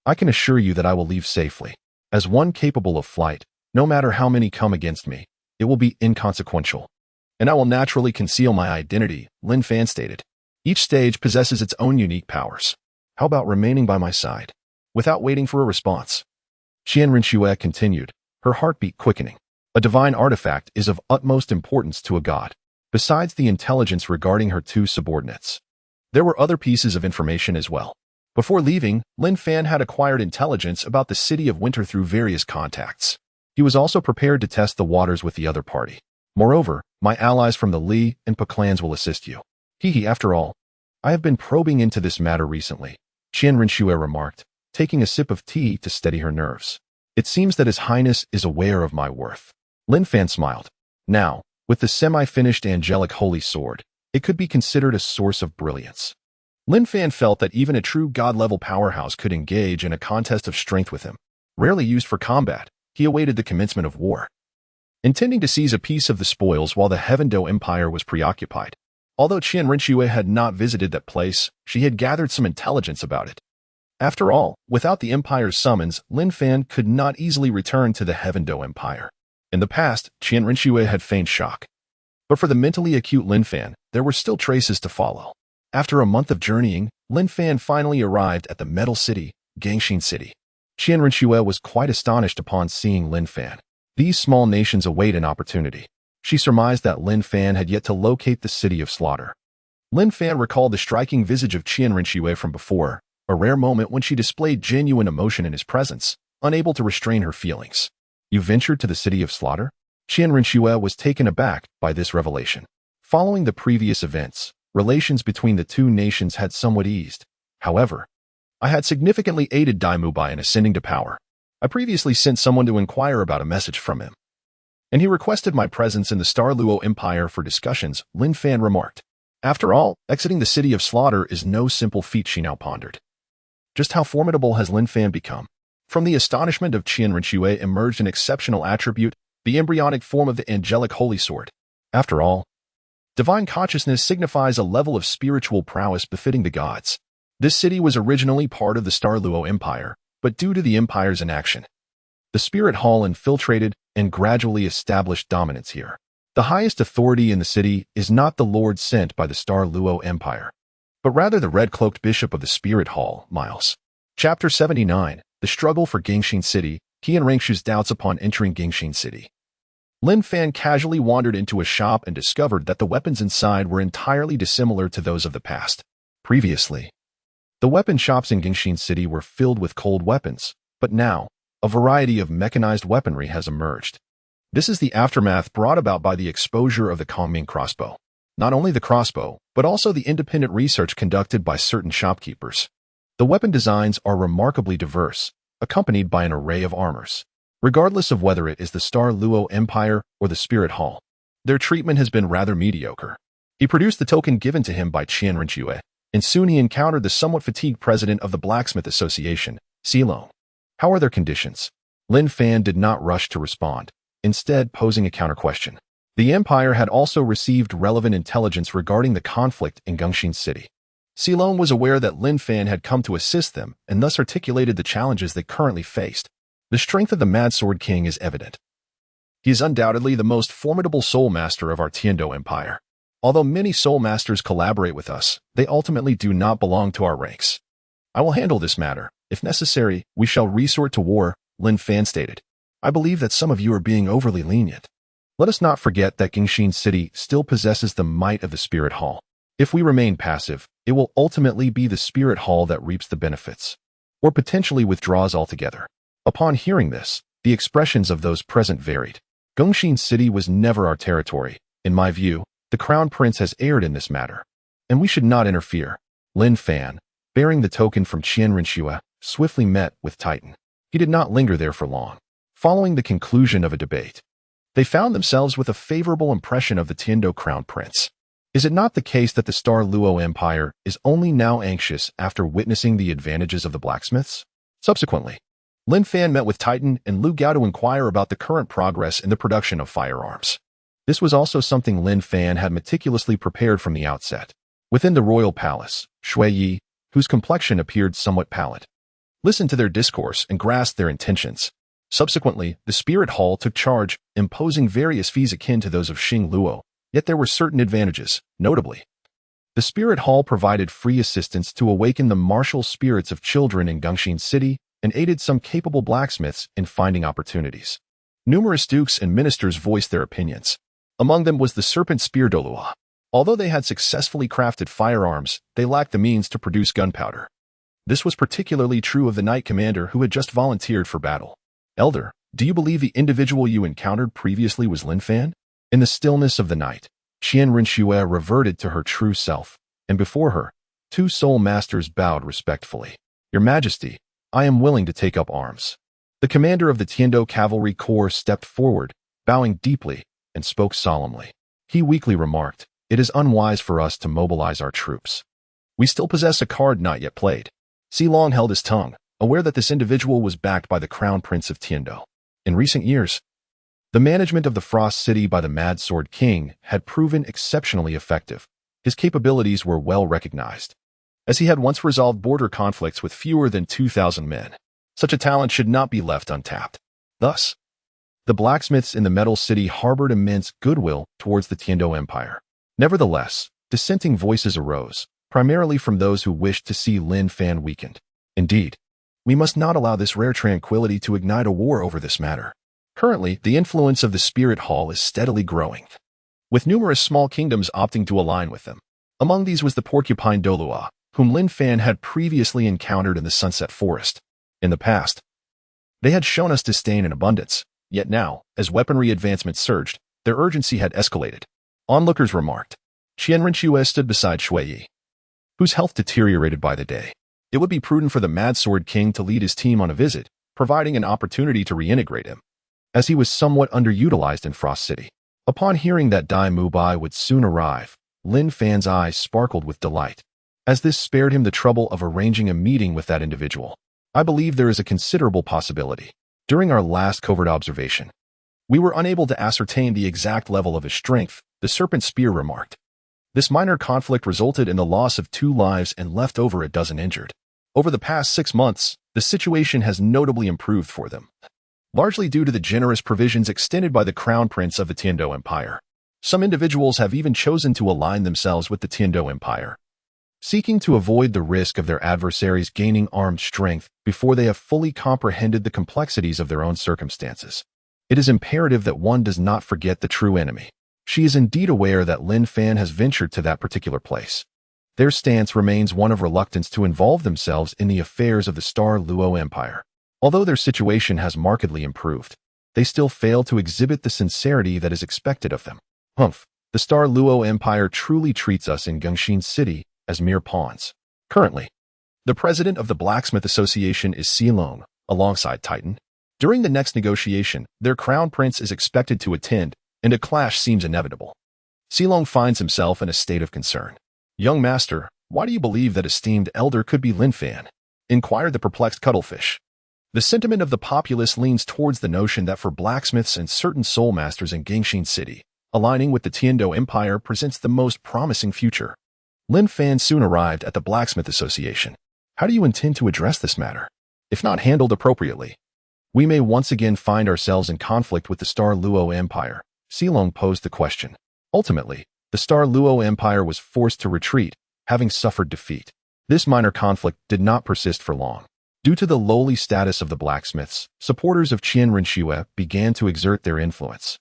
I can assure you that I will leave safely. As one capable of flight, no matter how many come against me, it will be inconsequential. And I will naturally conceal my identity, Lin Fan stated. Each stage possesses its own unique powers. How about remaining by my side? without waiting for a response. Qian Renxue continued, her heartbeat quickening. A divine artifact is of utmost importance to a god, besides the intelligence regarding her two subordinates. There were other pieces of information as well. Before leaving, Lin Fan had acquired intelligence about the City of Winter through various contacts. He was also prepared to test the waters with the other party. Moreover, my allies from the Li and Pa clans will assist you. After all, I have been probing into this matter recently, Qian Renxue remarked, taking a sip of tea to steady her nerves. It seems that His Highness is aware of my worth. Lin Fan smiled. Now, with the semi-finished angelic holy sword, it could be considered a source of brilliance. Lin Fan felt that even a true god-level powerhouse could engage in a contest of strength with him. Rarely used for combat, he awaited the commencement of war, intending to seize a piece of the spoils while the Heaven Dou Empire was preoccupied. Although Qian Renxue had not visited that place, she had gathered some intelligence about it. After all, without the Empire's summons, Lin Fan could not easily return to the Heaven Dou Empire. In the past, Qian Renxue had feigned shock. But for the mentally acute Lin Fan, there were still traces to follow. After a month of journeying, Lin Fan finally arrived at the Metal City, Gangxin City. Qian Renxue was quite astonished upon seeing Lin Fan. These small nations await an opportunity. She surmised that Lin Fan had yet to locate the City of Slaughter. Lin Fan recalled the striking visage of Qian Renxue from before, a rare moment when she displayed genuine emotion in his presence, unable to restrain her feelings. You ventured to the City of Slaughter? Qian Renxue was taken aback by this revelation. Following the previous events, relations between the two nations had somewhat eased. However, I had significantly aided Douluo in ascending to power. I previously sent someone to inquire about a message from him, and he requested my presence in the Douluo Empire for discussions, Lin Fan remarked. After all, exiting the City of Slaughter is no simple feat, she now pondered. Just how formidable has Lin Fan become? From the astonishment of Qian Renxue emerged an exceptional attribute, the embryonic form of the angelic holy sword. After all, divine consciousness signifies a level of spiritual prowess befitting the gods. This city was originally part of the Douluo Empire, but due to the Empire's inaction, the Spirit Hall infiltrated and gradually established dominance here. The highest authority in the city is not the Lord sent by the Douluo Empire, but rather the red-cloaked bishop of the Spirit Hall, Miles. Chapter 79, The Struggle for Gangxin City, Qian Renxue's doubts upon entering Gangxin City. Lin Fan casually wandered into a shop and discovered that the weapons inside were entirely dissimilar to those of the past. Previously, the weapon shops in Gangxin City were filled with cold weapons, but now, a variety of mechanized weaponry has emerged. This is the aftermath brought about by the exposure of the Kongming crossbow. Not only the crossbow, but also the independent research conducted by certain shopkeepers. The weapon designs are remarkably diverse, accompanied by an array of armors. Regardless of whether it is the Douluo Empire or the Spirit Hall, their treatment has been rather mediocre. He produced the token given to him by Qian Renxue, and soon he encountered the somewhat fatigued president of the Blacksmith Association, Xilong. How are their conditions? Lin Fan did not rush to respond, instead posing a counter-question. The Empire had also received relevant intelligence regarding the conflict in Gangxin City. Xilong was aware that Lin Fan had come to assist them and thus articulated the challenges they currently faced. The strength of the Mad Sword King is evident. He is undoubtedly the most formidable soul master of our Tiandou Empire. Although many soul masters collaborate with us, they ultimately do not belong to our ranks. I will handle this matter. If necessary, we shall resort to war, Lin Fan stated. I believe that some of you are being overly lenient. Let us not forget that Gangxin City still possesses the might of the Spirit Hall. If we remain passive, it will ultimately be the Spirit Hall that reaps the benefits, or potentially withdraws altogether. Upon hearing this, the expressions of those present varied. Gangxin City was never our territory. In my view, the Crown Prince has erred in this matter, and we should not interfere. Lin Fan, bearing the token from Qian Renxue, swiftly met with Titan. He did not linger there for long. Following the conclusion of a debate, they found themselves with a favorable impression of the Tiandou Crown Prince. Is it not the case that the Douluo Empire is only now anxious after witnessing the advantages of the blacksmiths? Subsequently, Lin Fan met with Titan and Lu Gao to inquire about the current progress in the production of firearms. This was also something Lin Fan had meticulously prepared from the outset. Within the royal palace, Xue Qinghe, whose complexion appeared somewhat pallid, listened to their discourse and grasped their intentions. Subsequently, the Spirit Hall took charge, imposing various fees akin to those of Xing Luo, yet there were certain advantages, notably. The Spirit Hall provided free assistance to awaken the martial spirits of children in Gangxin City and aided some capable blacksmiths in finding opportunities. Numerous dukes and ministers voiced their opinions. Among them was the serpent spear Douluo. Although they had successfully crafted firearms, they lacked the means to produce gunpowder. This was particularly true of the knight commander who had just volunteered for battle. Elder, do you believe the individual you encountered previously was Lin Fan? In the stillness of the night, Qian Renxue reverted to her true self, and before her, two soul masters bowed respectfully. Your Majesty, I am willing to take up arms. The commander of the Tiandou Cavalry Corps stepped forward, bowing deeply, and spoke solemnly. He weakly remarked, "It is unwise for us to mobilize our troops. We still possess a card not yet played." Xilong held his tongue, aware that this individual was backed by the Crown Prince of Tiandou. In recent years, the management of the Frost City by the Mad Sword King had proven exceptionally effective. His capabilities were well recognized, as he had once resolved border conflicts with fewer than 2,000 men. Such a talent should not be left untapped. Thus, the blacksmiths in the Metal City harbored immense goodwill towards the Tiandou Empire. Nevertheless, dissenting voices arose, primarily from those who wished to see Lin Fan weakened. Indeed, we must not allow this rare tranquility to ignite a war over this matter. Currently, the influence of the Spirit Hall is steadily growing, with numerous small kingdoms opting to align with them. Among these was the porcupine Douluo, whom Lin Fan had previously encountered in the Sunset Forest. In the past, they had shown us disdain in abundance, yet now, as weaponry advancements surged, their urgency had escalated. Onlookers remarked. Qian Renxue stood beside Xue Qinghe, whose health deteriorated by the day. It would be prudent for the Mad Sword King to lead his team on a visit, providing an opportunity to reintegrate him, as he was somewhat underutilized in Frost City. Upon hearing that By would soon arrive, Lin Fan's eyes sparkled with delight, as this spared him the trouble of arranging a meeting with that individual. I believe there is a considerable possibility. During our last covert observation, we were unable to ascertain the exact level of his strength, the serpent spear remarked. This minor conflict resulted in the loss of 2 lives and left over a dozen injured. Over the past 6 months, the situation has notably improved for them, largely due to the generous provisions extended by the Crown Prince of the Tiandou Empire. Some individuals have even chosen to align themselves with the Tiandou Empire, seeking to avoid the risk of their adversaries gaining armed strength before they have fully comprehended the complexities of their own circumstances. It is imperative that one does not forget the true enemy. She is indeed aware that Lin Fan has ventured to that particular place. Their stance remains one of reluctance to involve themselves in the affairs of the Star Luo Empire. Although their situation has markedly improved, they still fail to exhibit the sincerity that is expected of them. The Star Luo Empire truly treats us in Gengxin City as mere pawns. Currently, the president of the Blacksmith Association is Xilong, alongside Titan. During the next negotiation, their crown prince is expected to attend, and a clash seems inevitable. Xilong finds himself in a state of concern. Young master, why do you believe that esteemed elder could be Lin Fan? Inquired the perplexed cuttlefish. The sentiment of the populace leans towards the notion that for blacksmiths and certain soul masters in Gengxin City, aligning with the Tiandou Empire presents the most promising future. Lin Fan soon arrived at the Blacksmith Association. How do you intend to address this matter? If not handled appropriately, we may once again find ourselves in conflict with the Star Luo Empire. Xilong posed the question. Ultimately, the Star Luo Empire was forced to retreat, having suffered defeat. This minor conflict did not persist for long. Due to the lowly status of the blacksmiths, supporters of Qian Renxue began to exert their influence,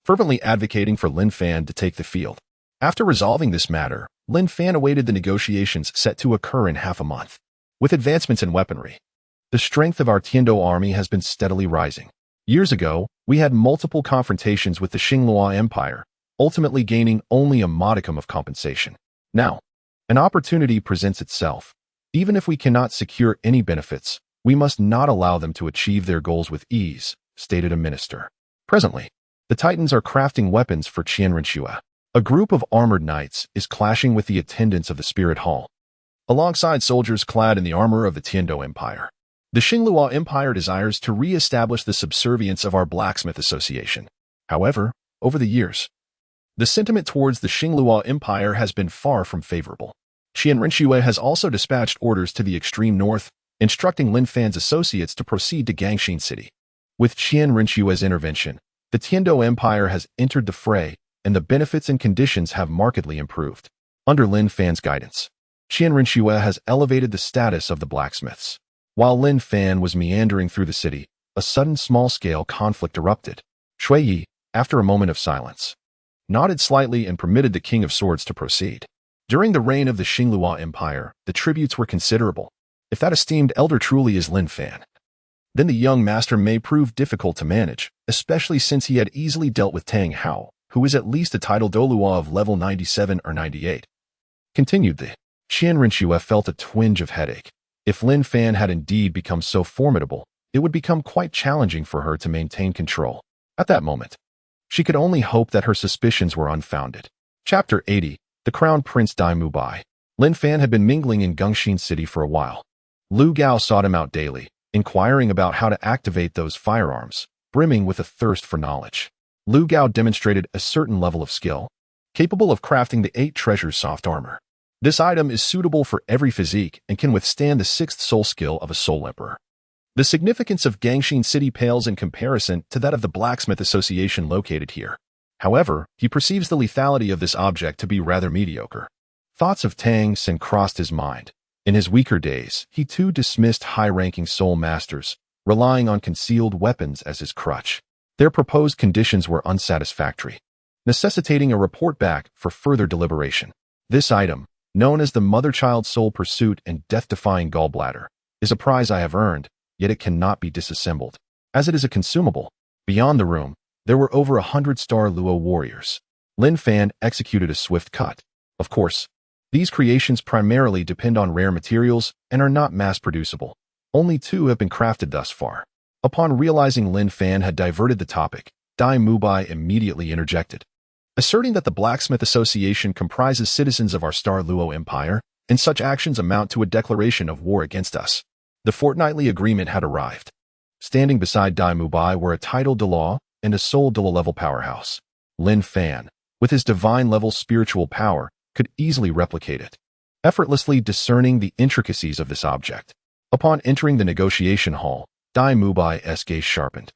fervently advocating for Lin Fan to take the field. After resolving this matter, Lin Fan awaited the negotiations set to occur in half a month. With advancements in weaponry, the strength of our Tiandou army has been steadily rising. Years ago, we had multiple confrontations with the Xinglua Empire, ultimately gaining only a modicum of compensation. Now, an opportunity presents itself. Even if we cannot secure any benefits, we must not allow them to achieve their goals with ease, stated a minister. Presently, the Titans are crafting weapons for Qian Renxue. A group of armored knights is clashing with the attendants of the Spirit Hall, alongside soldiers clad in the armor of the Tiandou Empire. The Xinglua Empire desires to re-establish the subservience of our Blacksmith Association. However, over the years, the sentiment towards the Xinglua Empire has been far from favorable. Qian Renxue has also dispatched orders to the extreme north, instructing Lin Fan's associates to proceed to Gengxin City. With Qian Renxue's intervention, the Tiandou Empire has entered the fray, and the benefits and conditions have markedly improved. Under Lin Fan's guidance, Qian Renxue has elevated the status of the blacksmiths. While Lin Fan was meandering through the city, a sudden small-scale conflict erupted. Xue Qinghe, after a moment of silence, nodded slightly and permitted the King of Swords to proceed. During the reign of the Xinglua Empire, the tributes were considerable. If that esteemed elder truly is Lin Fan, then the young master may prove difficult to manage, especially since he had easily dealt with Tang Hao, who is at least a title Douluo of level 97 or 98. Continued the Qian Renxue felt a twinge of headache. If Lin Fan had indeed become so formidable, it would become quite challenging for her to maintain control. At that moment, she could only hope that her suspicions were unfounded. Chapter 80. The Crown Prince By. Lin Fan had been mingling in Gongxin City for a while. Lu Gao sought him out daily, inquiring about how to activate those firearms, brimming with a thirst for knowledge. Lu Gao demonstrated a certain level of skill, capable of crafting the 8 treasures soft armor. This item is suitable for every physique and can withstand the 6th soul skill of a soul emperor. The significance of Gongxin City pales in comparison to that of the Blacksmith Association located here. However, he perceives the lethality of this object to be rather mediocre. Thoughts of Tang San crossed his mind. In his weaker days, he too dismissed high-ranking soul masters, relying on concealed weapons as his crutch. Their proposed conditions were unsatisfactory, necessitating a report back for further deliberation. This item, known as the Mother-Child Soul Pursuit and Death-Defying Gallbladder, is a prize I have earned, yet it cannot be disassembled, as it is a consumable. Beyond the room, there were over 100 Star Luo warriors. Lin Fan executed a swift cut. Of course, these creations primarily depend on rare materials and are not mass-producible. Only 2 have been crafted thus far. Upon realizing Lin Fan had diverted the topic, By immediately interjected, asserting that the Blacksmith Association comprises citizens of our Star Luo Empire, and such actions amount to a declaration of war against us. The fortnightly agreement had arrived. Standing beside By were a title Douluo and a soul Douluo-level powerhouse. Lin Fan, with his divine-level spiritual power, could easily replicate it, effortlessly discerning the intricacies of this object. Upon entering the negotiation hall, Bai's gaze sharpened.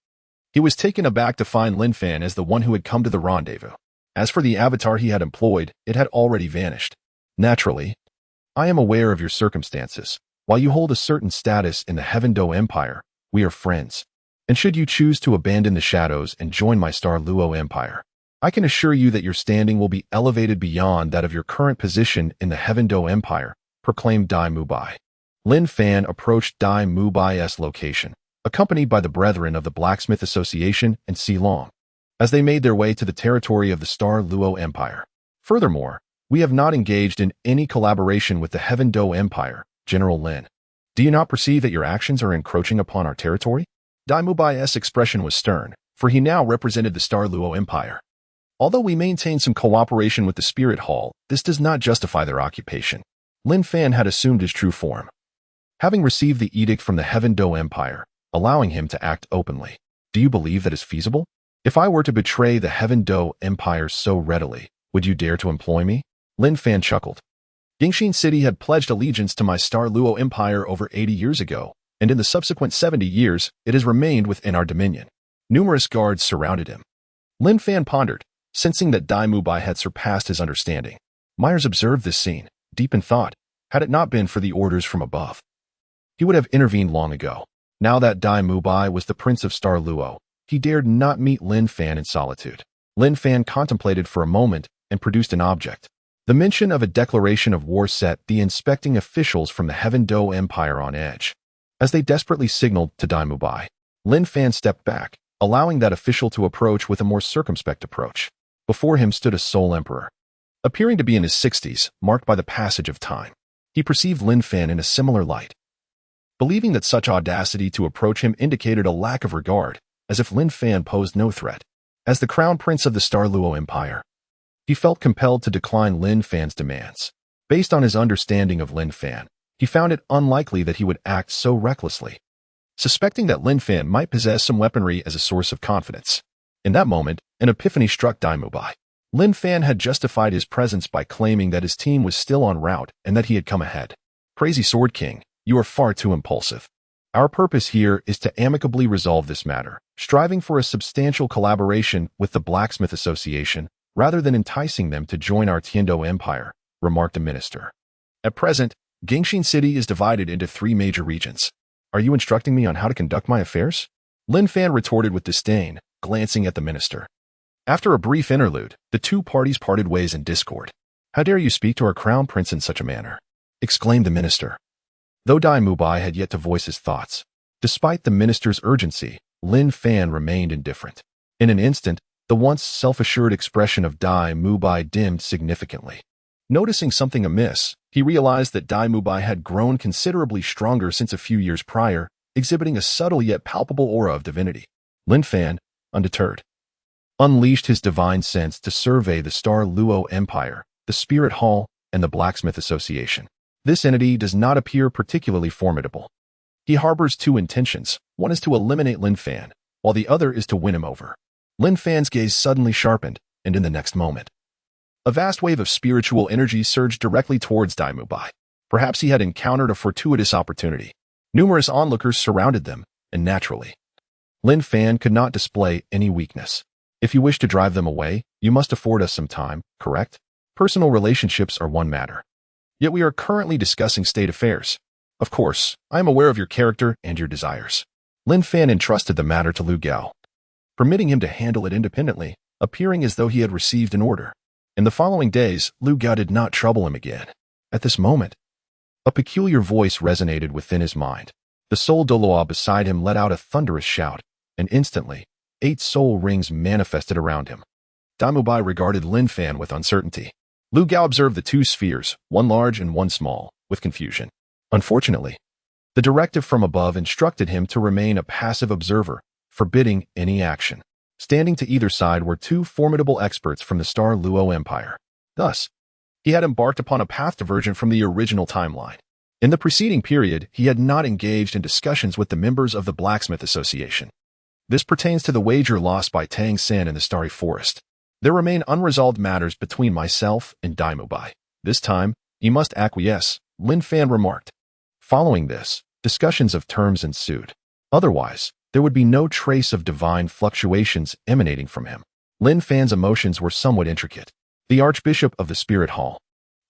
He was taken aback to find Lin Fan as the one who had come to the rendezvous. As for the avatar he had employed, it had already vanished. Naturally, I am aware of your circumstances. While you hold a certain status in the Heaven Dou Empire, we are friends. And should you choose to abandon the shadows and join my Star Luo Empire, I can assure you that your standing will be elevated beyond that of your current position in the Heaven Dou Empire, proclaimed By. Lin Fan approached Bai's location, accompanied by the brethren of the Blacksmith Association and Xilong, as they made their way to the territory of the Star Luo Empire. Furthermore, we have not engaged in any collaboration with the Heaven Dou Empire, General Lin. Do you not perceive that your actions are encroaching upon our territory? Bai's expression was stern, for he now represented the Star Luo Empire. Although we maintain some cooperation with the Spirit Hall, this does not justify their occupation. Lin Fan had assumed his true form, having received the edict from the Heaven Dou Empire, allowing him to act openly. Do you believe that is feasible? If I were to betray the Heaven Dou Empire so readily, would you dare to employ me? Lin Fan chuckled. Gongxin City had pledged allegiance to my Star Luo Empire over 80 years ago, and in the subsequent 70 years, it has remained within our dominion. Numerous guards surrounded him. Lin Fan pondered, sensing that By had surpassed his understanding. Myers observed this scene, deep in thought. Had it not been for the orders from above, he would have intervened long ago. Now that By was the Prince of Star Luo, he dared not meet Lin Fan in solitude. Lin Fan contemplated for a moment and produced an object. The mention of a declaration of war set the inspecting officials from the Heaven Dou Empire on edge. As they desperately signaled to By, Lin Fan stepped back, allowing that official to approach with a more circumspect approach. Before him stood a soul emperor, appearing to be in his 60s, marked by the passage of time. He perceived Lin Fan in a similar light, believing that such audacity to approach him indicated a lack of regard, as if Lin Fan posed no threat. As the crown prince of the Star Luo Empire, he felt compelled to decline Lin Fan's demands. Based on his understanding of Lin Fan, he found it unlikely that he would act so recklessly. Suspecting that Lin Fan might possess some weaponry as a source of confidence. In that moment, an epiphany struck By. Lin Fan had justified his presence by claiming that his team was still en route and that he had come ahead. Crazy Sword King, you are far too impulsive. Our purpose here is to amicably resolve this matter, striving for a substantial collaboration with the Blacksmith Association, rather than enticing them to join our Tiandou Empire, remarked the minister. At present, Gongxin City is divided into 3 major regions. Are you instructing me on how to conduct my affairs? Lin Fan retorted with disdain, glancing at the minister. After a brief interlude, the two parties parted ways in discord. How dare you speak to our crown prince in such a manner? Exclaimed the minister. Though By had yet to voice his thoughts, despite the minister's urgency, Lin Fan remained indifferent. In an instant, the once self-assured expression of By dimmed significantly. Noticing something amiss, he realized that By had grown considerably stronger since a few years prior, exhibiting a subtle yet palpable aura of divinity. Lin Fan, undeterred, unleashed his divine sense to survey the Star Luo Empire, the Spirit Hall, and the Blacksmith Association. This entity does not appear particularly formidable. He harbors two intentions. One is to eliminate Lin Fan, while the other is to win him over. Lin Fan's gaze suddenly sharpened, and in the next moment, a vast wave of spiritual energy surged directly towards By. Perhaps he had encountered a fortuitous opportunity. Numerous onlookers surrounded them, and naturally, Lin Fan could not display any weakness. If you wish to drive them away, you must afford us some time, correct? Personal relationships are one matter. Yet we are currently discussing state affairs. Of course, I am aware of your character and your desires. Lin Fan entrusted the matter to Lu Gao, permitting him to handle it independently, appearing as though he had received an order. In the following days, Lu Gao did not trouble him again. At this moment, a peculiar voice resonated within his mind. The soul Douluo beside him let out a thunderous shout, and instantly, 8 soul rings manifested around him. By regarded Lin Fan with uncertainty. Lu Gao observed the 2 spheres, one large and one small, with confusion. Unfortunately, the directive from above instructed him to remain a passive observer, forbidding any action. Standing to either side were 2 formidable experts from the Star Luo Empire. Thus, he had embarked upon a path divergent from the original timeline. In the preceding period, he had not engaged in discussions with the members of the Blacksmith Association. This pertains to the wager lost by Tang San in the Starry Forest. There remain unresolved matters between myself and By. This time, he must acquiesce, Lin Fan remarked. Following this, discussions of terms ensued. Otherwise, there would be no trace of divine fluctuations emanating from him. Lin Fan's emotions were somewhat intricate. The Archbishop of the Spirit Hall,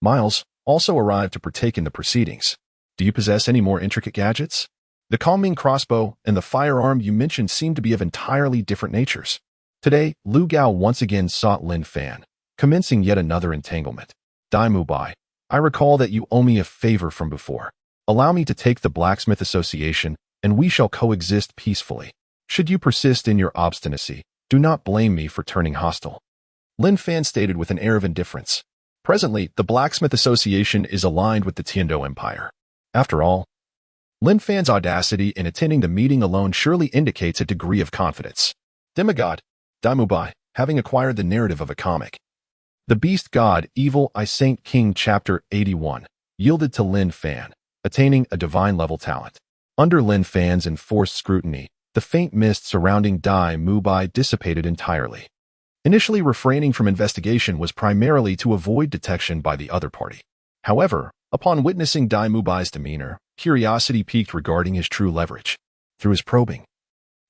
Miles, also arrived to partake in the proceedings. Do you possess any more intricate gadgets? The calming crossbow and the firearm you mentioned seem to be of entirely different natures. Today, Lu Gao once again sought Lin Fan, commencing yet another entanglement. By, I recall that you owe me a favor from before. Allow me to take the Blacksmith Association, and we shall coexist peacefully. Should you persist in your obstinacy, do not blame me for turning hostile. Lin Fan stated with an air of indifference. Presently, the Blacksmith Association is aligned with the Tiandou Empire. After all, Lin Fan's audacity in attending the meeting alone surely indicates a degree of confidence. Demigod, By, having acquired the narrative of a comic. The Beast God, Evil I Saint King Chapter 81, yielded to Lin Fan, attaining a divine-level talent. Under Lin Fan's enforced scrutiny, the faint mist surrounding By dissipated entirely. Initially refraining from investigation was primarily to avoid detection by the other party. However, upon witnessing By's demeanor, curiosity piqued regarding his true leverage. Through his probing,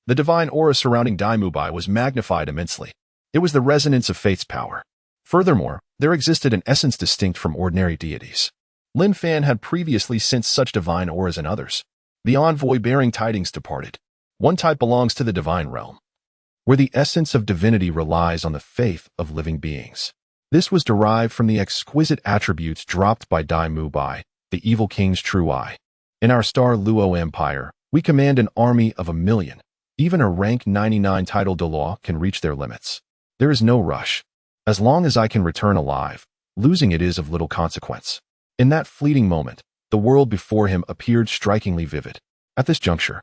the divine aura surrounding By was magnified immensely. It was the resonance of fate's power. Furthermore, there existed an essence distinct from ordinary deities. Lin Fan had previously sensed such divine auras in others. The envoy bearing tidings departed. One type belongs to the divine realm, where the essence of divinity relies on the faith of living beings. This was derived from the exquisite attributes dropped by By, the evil king's true eye. In our Star Luo Empire, we command an army of 1 million. Even a rank 99 title Douluo can reach their limits. There is no rush. As long as I can return alive, losing it is of little consequence. In that fleeting moment, the world before him appeared strikingly vivid. At this juncture,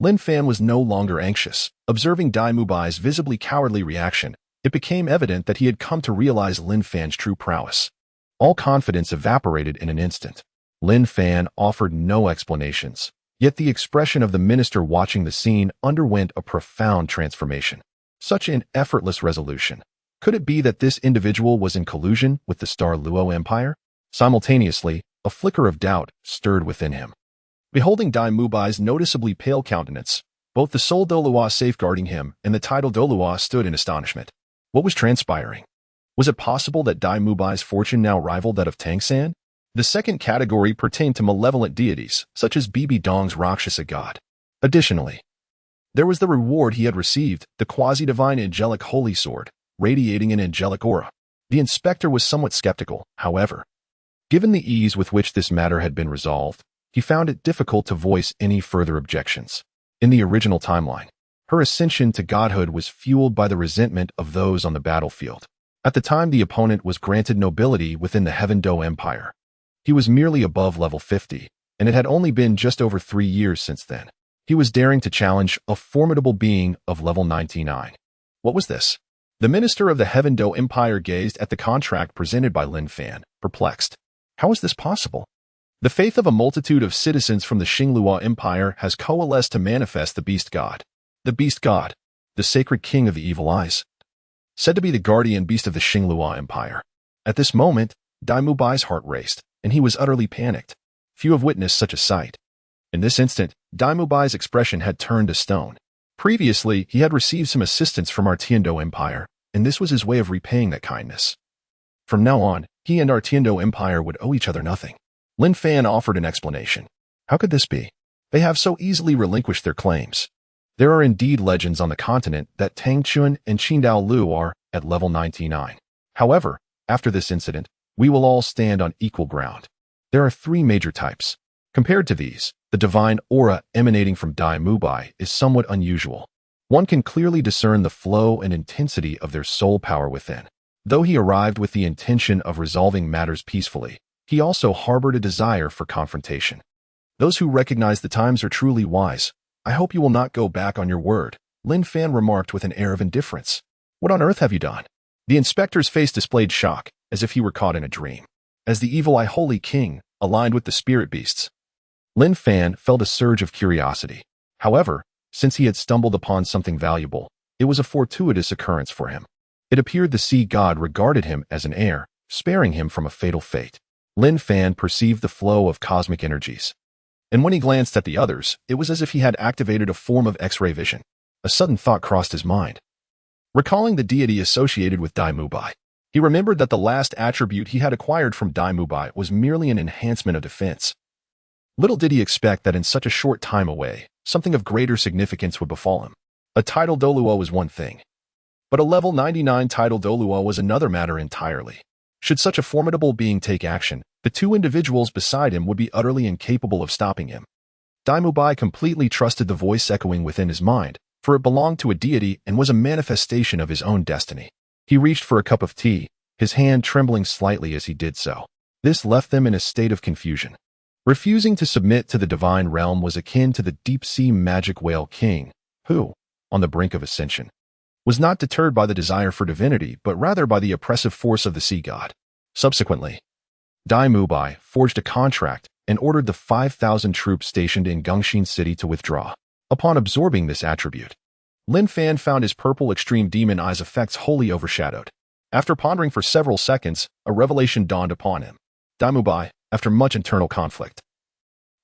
Lin Fan was no longer anxious. Observing By's visibly cowardly reaction, it became evident that he had come to realize Lin Fan's true prowess. All confidence evaporated in an instant. Lin Fan offered no explanations, yet the expression of the minister watching the scene underwent a profound transformation. Such an effortless resolution. Could it be that this individual was in collusion with the Star Luo Empire? Simultaneously, a flicker of doubt stirred within him. Beholding By's noticeably pale countenance, both the soul Douluo safeguarding him and the title Douluo stood in astonishment. What was transpiring? Was it possible that By's fortune now rivaled that of Tang San? The second category pertained to malevolent deities, such as Bibi Dong's Rakshasa god. Additionally, there was the reward he had received, the quasi-divine angelic holy sword, radiating an angelic aura. The inspector was somewhat skeptical, however. Given the ease with which this matter had been resolved, he found it difficult to voice any further objections. In the original timeline, her ascension to godhood was fueled by the resentment of those on the battlefield. At the time, the opponent was granted nobility within the Heaven Dou Empire. He was merely above level 50, and it had only been just over 3 years since then. He was daring to challenge a formidable being of level 99. What was this? The minister of the Heaven Dou Empire gazed at the contract presented by Lin Fan, perplexed. How is this possible? The faith of a multitude of citizens from the Xinglua Empire has coalesced to manifest the Beast God. The Beast God, the sacred king of the evil eyes, said to be the guardian beast of the Xinglua Empire. At this moment, Bai's heart raced, and he was utterly panicked. Few have witnessed such a sight. In this instant, Bai's expression had turned to stone. Previously, he had received some assistance from our Tiandou Empire, and this was his way of repaying that kindness. From now on, he and our Tiandou Empire would owe each other nothing. Lin Fan offered an explanation. How could this be? They have so easily relinquished their claims. There are indeed legends on the continent that Tang San and Qingdao Lu are at level 99. However, after this incident, we will all stand on equal ground. There are 3 major types. Compared to these, the divine aura emanating from By is somewhat unusual. One can clearly discern the flow and intensity of their soul power within. Though he arrived with the intention of resolving matters peacefully, he also harbored a desire for confrontation. Those who recognize the times are truly wise. I hope you will not go back on your word, Lin Fan remarked with an air of indifference. What on earth have you done? The inspector's face displayed shock, as if he were caught in a dream. As the evil eye holy king, aligned with the spirit beasts, Lin Fan felt a surge of curiosity. However, since he had stumbled upon something valuable, it was a fortuitous occurrence for him. It appeared the sea god regarded him as an heir, sparing him from a fatal fate. Lin Fan perceived the flow of cosmic energies, and when he glanced at the others, it was as if he had activated a form of X-ray vision. A sudden thought crossed his mind. Recalling the deity associated with By, he remembered that the last attribute he had acquired from By was merely an enhancement of defense. Little did he expect that in such a short time away, something of greater significance would befall him. A title Douluo was one thing, but a level 99 title Douluo was another matter entirely. Should such a formidable being take action, the 2 individuals beside him would be utterly incapable of stopping him. By completely trusted the voice echoing within his mind, for it belonged to a deity and was a manifestation of his own destiny. He reached for a cup of tea, his hand trembling slightly as he did so. This left them in a state of confusion. Refusing to submit to the divine realm was akin to the deep-sea magic whale king, who, on the brink of ascension, was not deterred by the desire for divinity, but rather by the oppressive force of the sea god. Subsequently, By forged a contract and ordered the 5,000 troops stationed in Gongxin City to withdraw. Upon absorbing this attribute, Lin Fan found his purple extreme demon eyes effects wholly overshadowed. After pondering for several seconds, a revelation dawned upon him. By, after much internal conflict,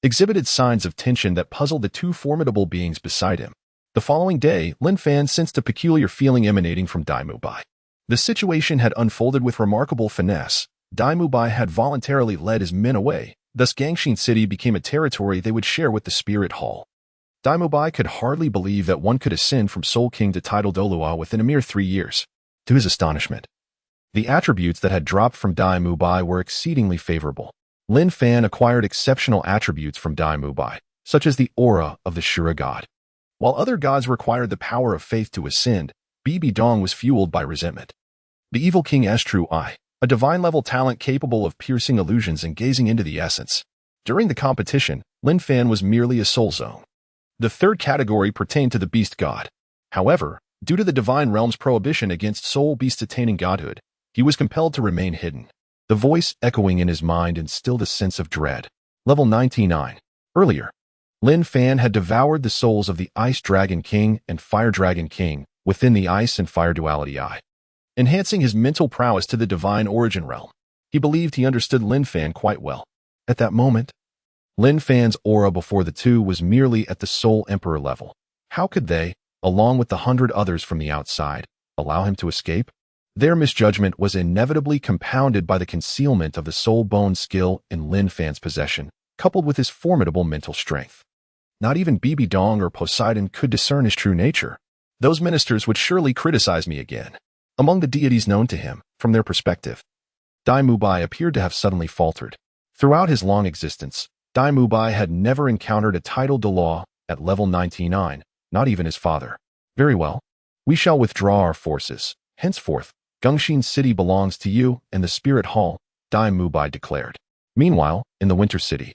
exhibited signs of tension that puzzled the 2 formidable beings beside him. The following day, Lin Fan sensed a peculiar feeling emanating from By. The situation had unfolded with remarkable finesse. By had voluntarily led his men away, thus Gongxin City became a territory they would share with the Spirit Hall. By could hardly believe that one could ascend from Soul King to title Douluo within a mere 3 years. To his astonishment, the attributes that had dropped from By were exceedingly favorable. Lin Fan acquired exceptional attributes from By, such as the aura of the Shura god. While other gods required the power of faith to ascend, Bibi Dong was fueled by resentment. The evil king Xue Qinghe, a divine-level talent capable of piercing illusions and gazing into the essence. During the competition, Lin Fan was merely a soul zone. The third category pertained to the beast god. However, due to the divine realm's prohibition against soul beasts attaining godhood, he was compelled to remain hidden. The voice echoing in his mind instilled a sense of dread. Level 99. Earlier, Lin Fan had devoured the souls of the Ice Dragon King and Fire Dragon King within the Ice and Fire Duality Eye, enhancing his mental prowess to the divine origin realm. He believed he understood Lin Fan quite well. At that moment, Lin Fan's aura before the 2 was merely at the Soul Emperor level. How could they, along with the 100 others from the outside, allow him to escape? Their misjudgment was inevitably compounded by the concealment of the soul bone skill in Lin Fan's possession, coupled with his formidable mental strength. Not even Bibi Dong or Poseidon could discern his true nature. Those ministers would surely criticize me again. Among the deities known to him, from their perspective, Dai Mubai appeared to have suddenly faltered. Throughout his long existence, Dai Mubai had never encountered a title de law at level 99, not even his father. Very well. We shall withdraw our forces. Henceforth, Gengxin City belongs to you and the Spirit Hall, Dai Mubai declared. Meanwhile, in the Winter City,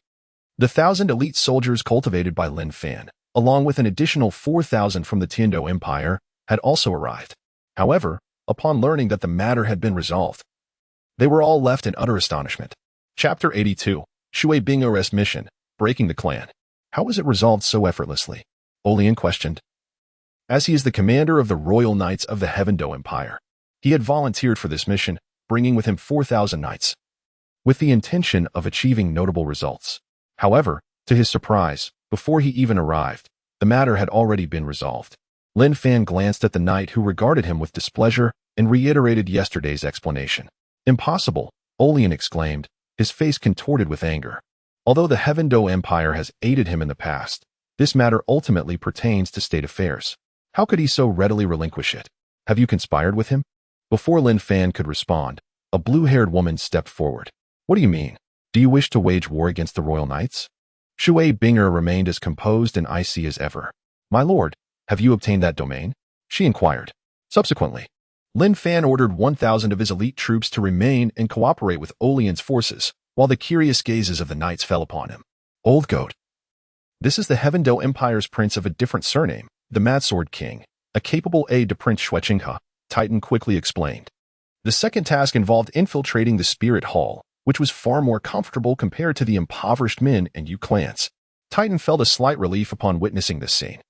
the 1,000 elite soldiers cultivated by Lin Fan, along with an additional 4,000 from the Tiandou Empire, had also arrived. However, upon learning that the matter had been resolved, they were all left in utter astonishment. Chapter 82, Xue Qinghe's Mission, Breaking the Clan. How was it resolved so effortlessly? Olian questioned. As he is the commander of the Royal Knights of the Heaven Dou Empire, he had volunteered for this mission, bringing with him 4,000 knights, with the intention of achieving notable results. However, to his surprise, before he even arrived, the matter had already been resolved. Lin Fan glanced at the knight who regarded him with displeasure and reiterated yesterday's explanation. Impossible, Olian exclaimed, his face contorted with anger. Although the Heaven Dou Empire has aided him in the past, this matter ultimately pertains to state affairs. How could he so readily relinquish it? Have you conspired with him? Before Lin Fan could respond, a blue-haired woman stepped forward. What do you mean? Do you wish to wage war against the Royal Knights? Xue Qinghe remained as composed and icy as ever. My lord, have you obtained that domain? She inquired. Subsequently, Lin Fan ordered 1,000 of his elite troops to remain and cooperate with Olian's forces, while the curious gazes of the knights fell upon him. Old goat. This is the Heaven Dou Empire's prince of a different surname, the Mad Sword King, a capable aide to Prince Xue Qinghe, Titan quickly explained. The second task involved infiltrating the Spirit Hall, which was far more comfortable compared to the impoverished Min and Yu clans. Titan felt a slight relief upon witnessing this scene.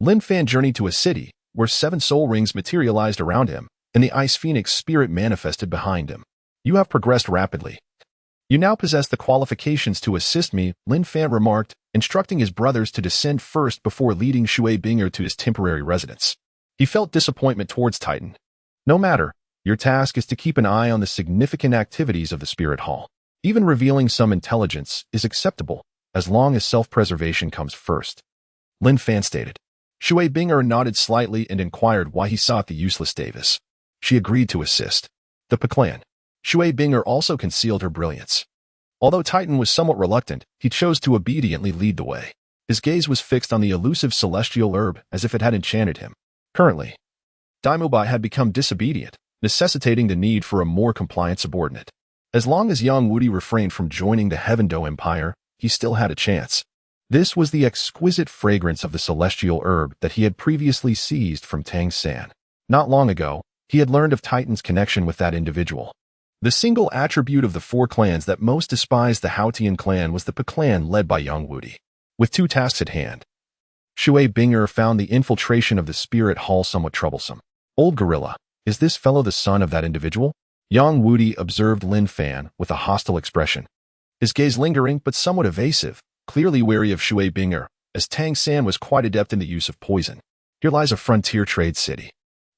Lin Fan journeyed to a city, where 7 soul rings materialized around him, and the Ice Phoenix spirit manifested behind him. You have progressed rapidly. You now possess the qualifications to assist me, Lin Fan remarked, instructing his brothers to descend first before leading Xue Qinghe to his temporary residence. He felt disappointment towards Titan. No matter, your task is to keep an eye on the significant activities of the Spirit Hall. Even revealing some intelligence is acceptable, as long as self-preservation comes first. Lin Fan stated. Xue Qinghe nodded slightly and inquired why he sought the useless Davis. She agreed to assist. The Clan. Xue Qinghe also concealed her brilliance. Although Titan was somewhat reluctant, he chose to obediently lead the way. His gaze was fixed on the elusive celestial herb as if it had enchanted him. Currently, Dai Mubai had become disobedient, necessitating the need for a more compliant subordinate. As long as Yang Wudi refrained from joining the Heaven Dou Empire, he still had a chance. This was the exquisite fragrance of the celestial herb that he had previously seized from Tang San. Not long ago, he had learned of Titan's connection with that individual. The single attribute of the 4 clans that most despised the Haotian clan was the clan led by Yang Wudi. With 2 tasks at hand, Xue Qinghe found the infiltration of the Spirit Hall somewhat troublesome. Old gorilla, is this fellow the son of that individual? Yang Wudi observed Lin Fan with a hostile expression. His gaze lingering but somewhat evasive, clearly wary of Xue Qinghe, as Tang San was quite adept in the use of poison. Here lies a frontier trade city.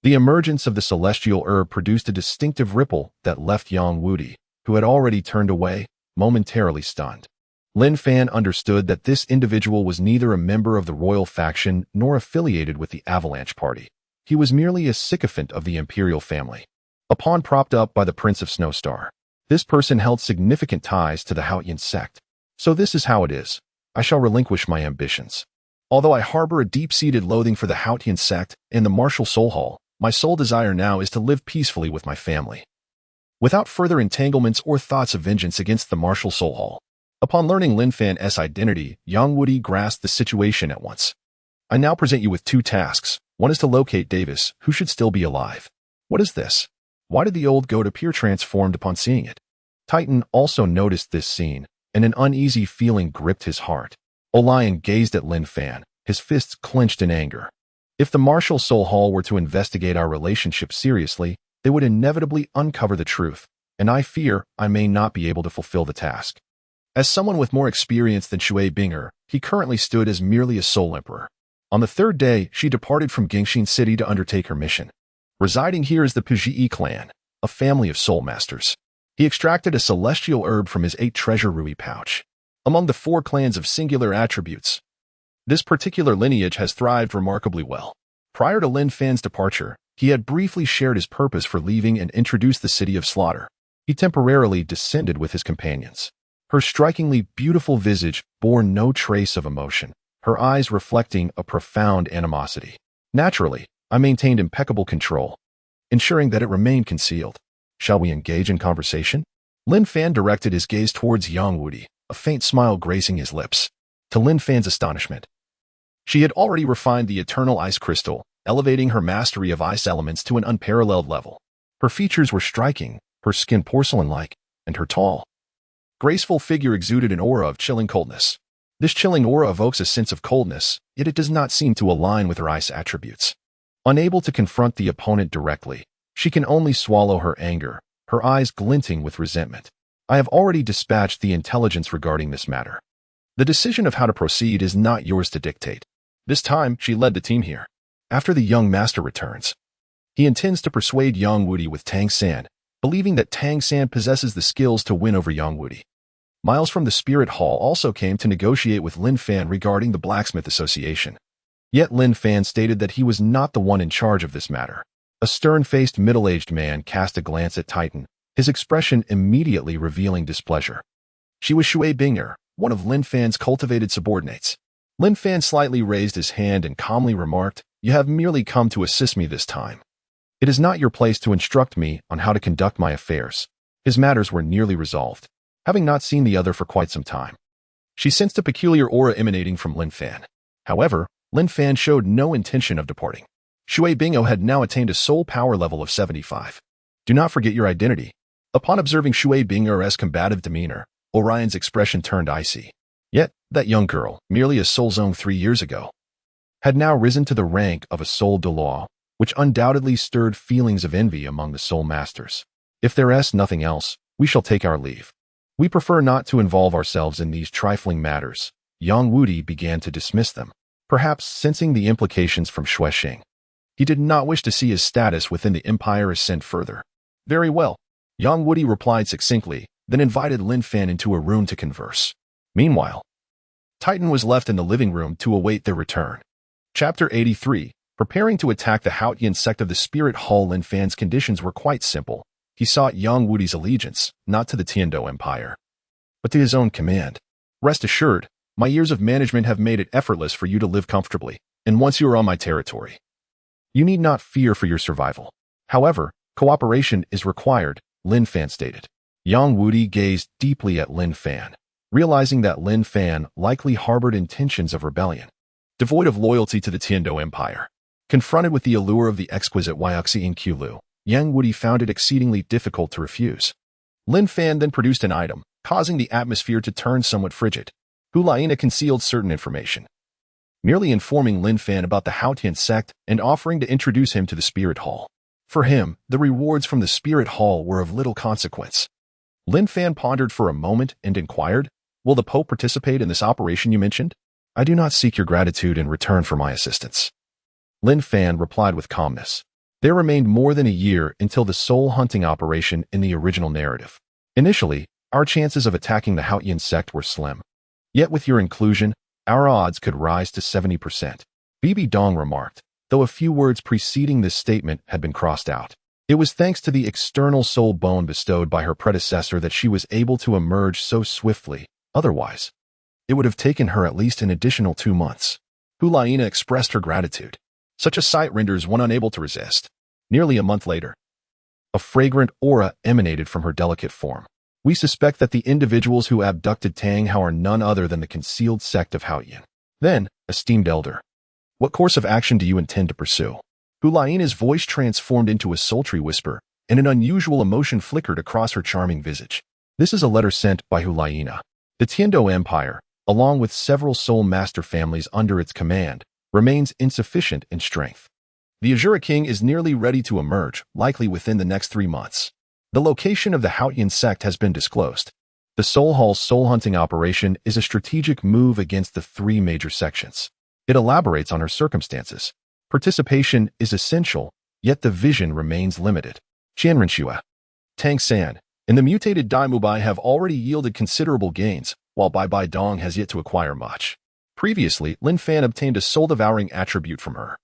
The emergence of the celestial herb produced a distinctive ripple that left Yang Wudi, who had already turned away, momentarily stunned. Lin Fan understood that this individual was neither a member of the royal faction nor affiliated with the Avalanche Party. He was merely a sycophant of the imperial family. Upon propped up by the Prince of Snowstar, this person held significant ties to the Haotian sect. So this is how it is. I shall relinquish my ambitions. Although I harbor a deep-seated loathing for the Haotian sect and the martial soul hall, my sole desire now is to live peacefully with my family, without further entanglements or thoughts of vengeance against the martial soul hall. Upon learning Lin Fan's identity, Yang Wudi grasped the situation at once. I now present you with 2 tasks. One is to locate Davis, who should still be alive. What is this? Why did the old goat appear transformed upon seeing it? Titan also noticed this scene, and an uneasy feeling gripped his heart. Olian gazed at Lin Fan, his fists clenched in anger. If the Martial Soul Hall were to investigate our relationship seriously, they would inevitably uncover the truth, and I fear I may not be able to fulfill the task. As someone with more experience than Xue Qinghe, he currently stood as merely a soul emperor. On the 3rd day, she departed from Gengxin City to undertake her mission. Residing here is the Pujie clan, a family of soul masters. He extracted a celestial herb from his 8 treasure ruby pouch. Among the 4 clans of singular attributes, this particular lineage has thrived remarkably well. Prior to Lin Fan's departure, he had briefly shared his purpose for leaving and introduced the city of slaughter. He temporarily descended with his companions. Her strikingly beautiful visage bore no trace of emotion, her eyes reflecting a profound animosity. Naturally, I maintained impeccable control, ensuring that it remained concealed. Shall we engage in conversation? Lin Fan directed his gaze towards Yang Wudi, a faint smile gracing his lips. To Lin Fan's astonishment, she had already refined the eternal ice crystal, elevating her mastery of ice elements to an unparalleled level. Her features were striking, her skin porcelain-like, and her tall, graceful figure exuded an aura of chilling coldness. This chilling aura evokes a sense of coldness, yet it does not seem to align with her ice attributes. Unable to confront the opponent directly, she can only swallow her anger, her eyes glinting with resentment. I have already dispatched the intelligence regarding this matter. The decision of how to proceed is not yours to dictate. This time, she led the team here. After the young master returns, he intends to persuade Yang Wudi with Tang San, believing that Tang San possesses the skills to win over Yang Wudi. Miles from the Spirit Hall also came to negotiate with Lin Fan regarding the Blacksmith Association. Yet Lin Fan stated that he was not the one in charge of this matter. A stern-faced middle-aged man cast a glance at Titan, his expression immediately revealing displeasure. She was Xue Qinghe, one of Lin Fan's cultivated subordinates. Lin Fan slightly raised his hand and calmly remarked, "You have merely come to assist me this time. It is not your place to instruct me on how to conduct my affairs." His matters were nearly resolved, having not seen the other for quite some time. She sensed a peculiar aura emanating from Lin Fan. However, Lin Fan showed no intention of departing. Xue Qinghe had now attained a soul power level of 75. Do not forget your identity. Upon observing Xue Qinghe's combative demeanor, Orion's expression turned icy. Yet, that young girl, merely a soul zone 3 years ago, had now risen to the rank of a soul Douluo, which undoubtedly stirred feelings of envy among the soul masters. If there is nothing else, we shall take our leave. We prefer not to involve ourselves in these trifling matters. Yang Wudi began to dismiss them, perhaps sensing the implications from Xue Qinghe. He did not wish to see his status within the empire ascend further. Very well, Yang Wudi replied succinctly, then invited Lin Fan into a room to converse. Meanwhile, Titan was left in the living room to await their return. Chapter 83. Preparing to attack the Haotian sect of the Spirit Hall. Lin Fan's conditions were quite simple. He sought Yang Wudi's allegiance, not to the Tiandou Empire, but to his own command. Rest assured, my years of management have made it effortless for you to live comfortably, and once you are on my territory, you need not fear for your survival. However, cooperation is required, Lin Fan stated. Yang Wudi gazed deeply at Lin Fan, realizing that Lin Fan likely harbored intentions of rebellion. Devoid of loyalty to the Tiandou Empire, confronted with the allure of the exquisite Yuexi in Qulu, Yang Wudi found it exceedingly difficult to refuse. Lin Fan then produced an item, causing the atmosphere to turn somewhat frigid. Hulaina concealed certain information, merely informing Lin Fan about the Haotian sect and offering to introduce him to the Spirit Hall. For him, the rewards from the Spirit Hall were of little consequence. Lin Fan pondered for a moment and inquired, "Will the Pope participate in this operation you mentioned?" "I do not seek your gratitude in return for my assistance," Lin Fan replied with calmness. There remained more than a year until the soul hunting operation in the original narrative. Initially, our chances of attacking the Haotian sect were slim. Yet with your inclusion, our odds could rise to 70%. Bibi Dong remarked, though a few words preceding this statement had been crossed out. It was thanks to the external soul bone bestowed by her predecessor that she was able to emerge so swiftly. Otherwise, it would have taken her at least an additional 2 months. Hulaina expressed her gratitude. Such a sight renders one unable to resist. Nearly a month later, a fragrant aura emanated from her delicate form. We suspect that the individuals who abducted Tang Hao are none other than the concealed sect of Haotian. Then, esteemed elder, what course of action do you intend to pursue? Hulaina's voice transformed into a sultry whisper, and an unusual emotion flickered across her charming visage. This is a letter sent by Hulaina. The Tiandou Empire, along with several soul master families under its command, remains insufficient in strength. The Xue Qinghe is nearly ready to emerge, likely within the next 3 months. The location of the Haotian sect has been disclosed. The Soul Hall's soul hunting operation is a strategic move against the 3 major sections. It elaborates on her circumstances. Participation is essential, yet the vision remains limited. Qian Renxue, Tang San, and the mutated Douluo.By have already yielded considerable gains, while Dong has yet to acquire much. Previously, Lin Fan obtained a soul-devouring attribute from her.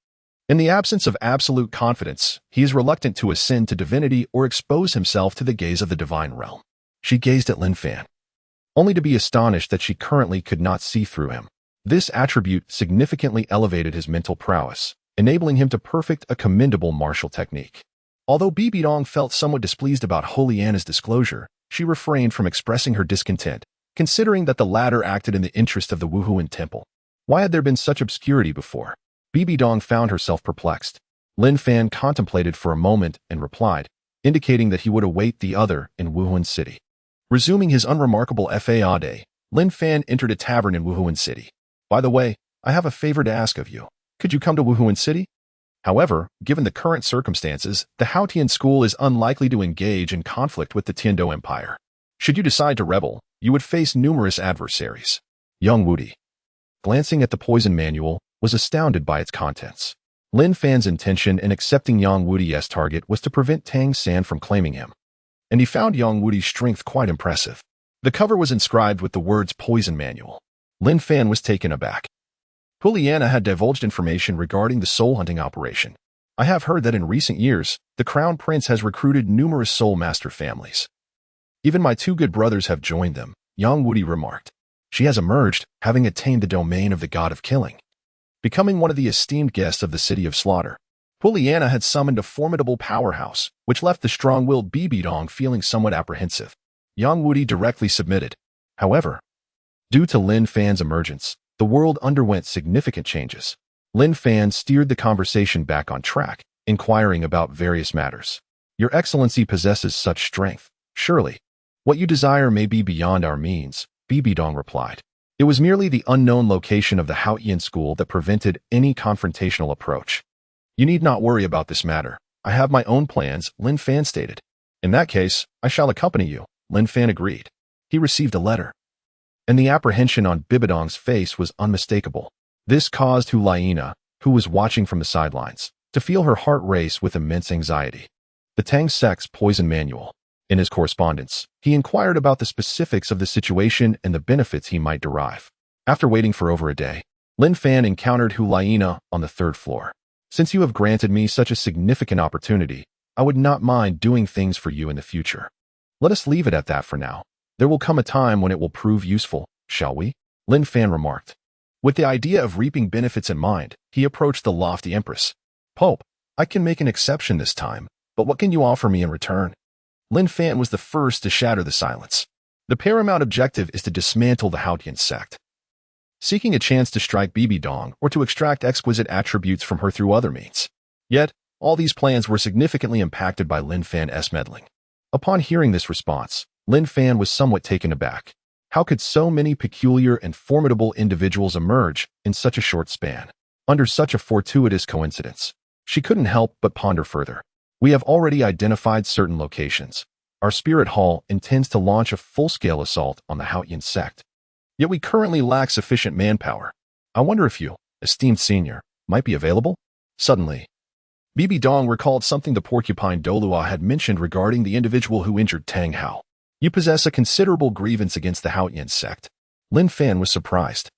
In the absence of absolute confidence, he is reluctant to ascend to divinity or expose himself to the gaze of the divine realm. She gazed at Lin Fan, only to be astonished that she currently could not see through him. This attribute significantly elevated his mental prowess, enabling him to perfect a commendable martial technique. Although Dong felt somewhat displeased about Holiana's disclosure, she refrained from expressing her discontent, considering that the latter acted in the interest of the Wuhuan temple. Why had there been such obscurity before? Dong found herself perplexed. Lin Fan contemplated for a moment and replied, indicating that he would await the other in Wuhuan City. Resuming his unremarkable faade, Lin Fan entered a tavern in Wuhuan City. By the way, I have a favor to ask of you. Could you come to Wuhuan City? However, given the current circumstances, the Haotian school is unlikely to engage in conflict with the Tiandou Empire. Should you decide to rebel, you would face numerous adversaries. Young Wudi, glancing at the poison manual, was astounded by its contents. Lin Fan's intention in accepting Yang Wudi as target was to prevent Tang San from claiming him, and he found Yang Wudi's strength quite impressive. The cover was inscribed with the words Poison Manual. Lin Fan was taken aback. Holiana had divulged information regarding the soul-hunting operation. I have heard that in recent years, the Crown Prince has recruited numerous soul master families. Even my two good brothers have joined them, Yang Wudi remarked. She has emerged, having attained the domain of the god of killing, becoming one of the esteemed guests of the city of slaughter. Holiana had summoned a formidable powerhouse, which left the strong-willed Dong feeling somewhat apprehensive. Yang Wudi directly submitted. However, due to Lin Fan's emergence, the world underwent significant changes. Lin Fan steered the conversation back on track, inquiring about various matters. Your Excellency possesses such strength. Surely, what you desire may be beyond our means, Dong replied. It was merely the unknown location of the Haotian school that prevented any confrontational approach. You need not worry about this matter. I have my own plans, Lin Fan stated. In that case, I shall accompany you, Lin Fan agreed. He received a letter, and the apprehension on Dong's face was unmistakable. This caused Holiana, who was watching from the sidelines, to feel her heart race with immense anxiety. The Tang Sect's poison manual. In his correspondence, he inquired about the specifics of the situation and the benefits he might derive. After waiting for over a day, Lin Fan encountered Holiana on the third floor. Since you have granted me such a significant opportunity, I would not mind doing things for you in the future. Let us leave it at that for now. There will come a time when it will prove useful, shall we? Lin Fan remarked. With the idea of reaping benefits in mind, he approached the lofty empress. Pope, I can make an exception this time, but what can you offer me in return? Lin Fan was the first to shatter the silence. The paramount objective is to dismantle the Haotian sect, seeking a chance to strike Dong or to extract exquisite attributes from her through other means. Yet, all these plans were significantly impacted by Lin Fan's meddling. Upon hearing this response, Lin Fan was somewhat taken aback. How could so many peculiar and formidable individuals emerge in such a short span, under such a fortuitous coincidence? She couldn't help but ponder further. We have already identified certain locations. Our Spirit Hall intends to launch a full-scale assault on the Haotian sect. Yet we currently lack sufficient manpower. I wonder if you, esteemed senior, might be available? Suddenly, Dong recalled something the porcupine Douluo had mentioned regarding the individual who injured Tang Hao. You possess a considerable grievance against the Haotian sect. Lin Fan was surprised.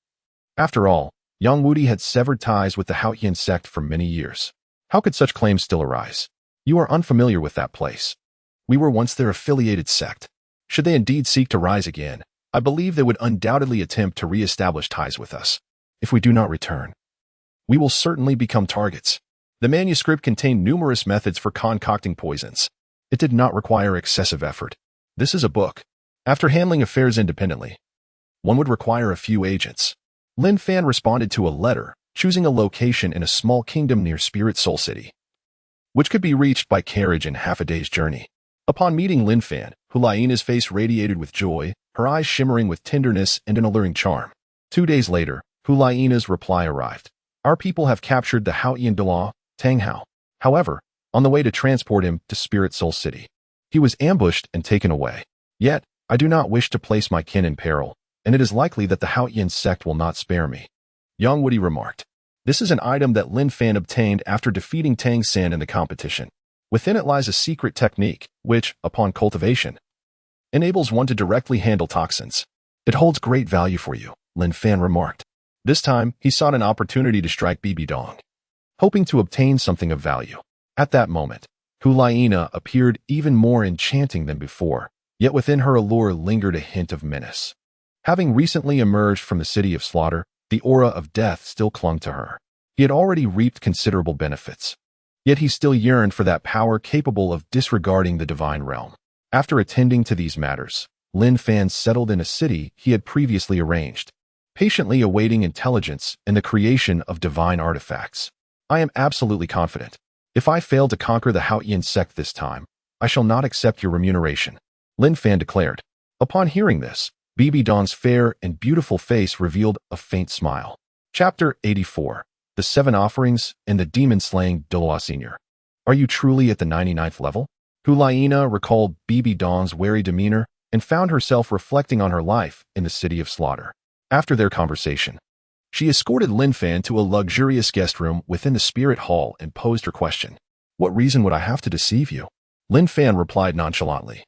After all, Yang Wudi had severed ties with the Haotian sect for many years. How could such claims still arise? You are unfamiliar with that place. We were once their affiliated sect. Should they indeed seek to rise again, I believe they would undoubtedly attempt to re-establish ties with us. If we do not return, we will certainly become targets. The manuscript contained numerous methods for concocting poisons. It did not require excessive effort. This is a book. After handling affairs independently, one would require a few agents. Lin Fan responded to a letter, choosing a location in a small kingdom near Spirit Soul City, which could be reached by carriage in half a day's journey. Upon meeting Lin Fan, Holiana's face radiated with joy, her eyes shimmering with tenderness and an alluring charm. 2 days later, Holiana's reply arrived. Our people have captured the Haotian Douluo, Tang Hao. However, on the way to transport him to Spirit Soul City, he was ambushed and taken away. Yet, I do not wish to place my kin in peril, and it is likely that the Haotian sect will not spare me. Yang Wudi remarked. This is an item that Lin Fan obtained after defeating Tang San in the competition. Within it lies a secret technique, which, upon cultivation, enables one to directly handle toxins. It holds great value for you, Lin Fan remarked. This time, he sought an opportunity to strike Bibi Dong, hoping to obtain something of value. At that moment, Hulaina appeared even more enchanting than before, yet within her allure lingered a hint of menace. Having recently emerged from the city of slaughter, the aura of death still clung to her. He had already reaped considerable benefits, yet he still yearned for that power capable of disregarding the divine realm. After attending to these matters, Lin Fan settled in a city he had previously arranged, patiently awaiting intelligence and the creation of divine artifacts. I am absolutely confident. If I fail to conquer the Haotian sect this time, I shall not accept your remuneration, Lin Fan declared. Upon hearing this, Bibi Dong's fair and beautiful face revealed a faint smile. Chapter 84. The 7 Offerings and the Demon-Slaying Douluo Senior. Are you truly at the 99th level? Hulaina recalled Bibi Dong's wary demeanor and found herself reflecting on her life in the city of slaughter. After their conversation, she escorted Lin Fan to a luxurious guest room within the spirit hall and posed her question. What reason would I have to deceive you? Lin Fan replied nonchalantly,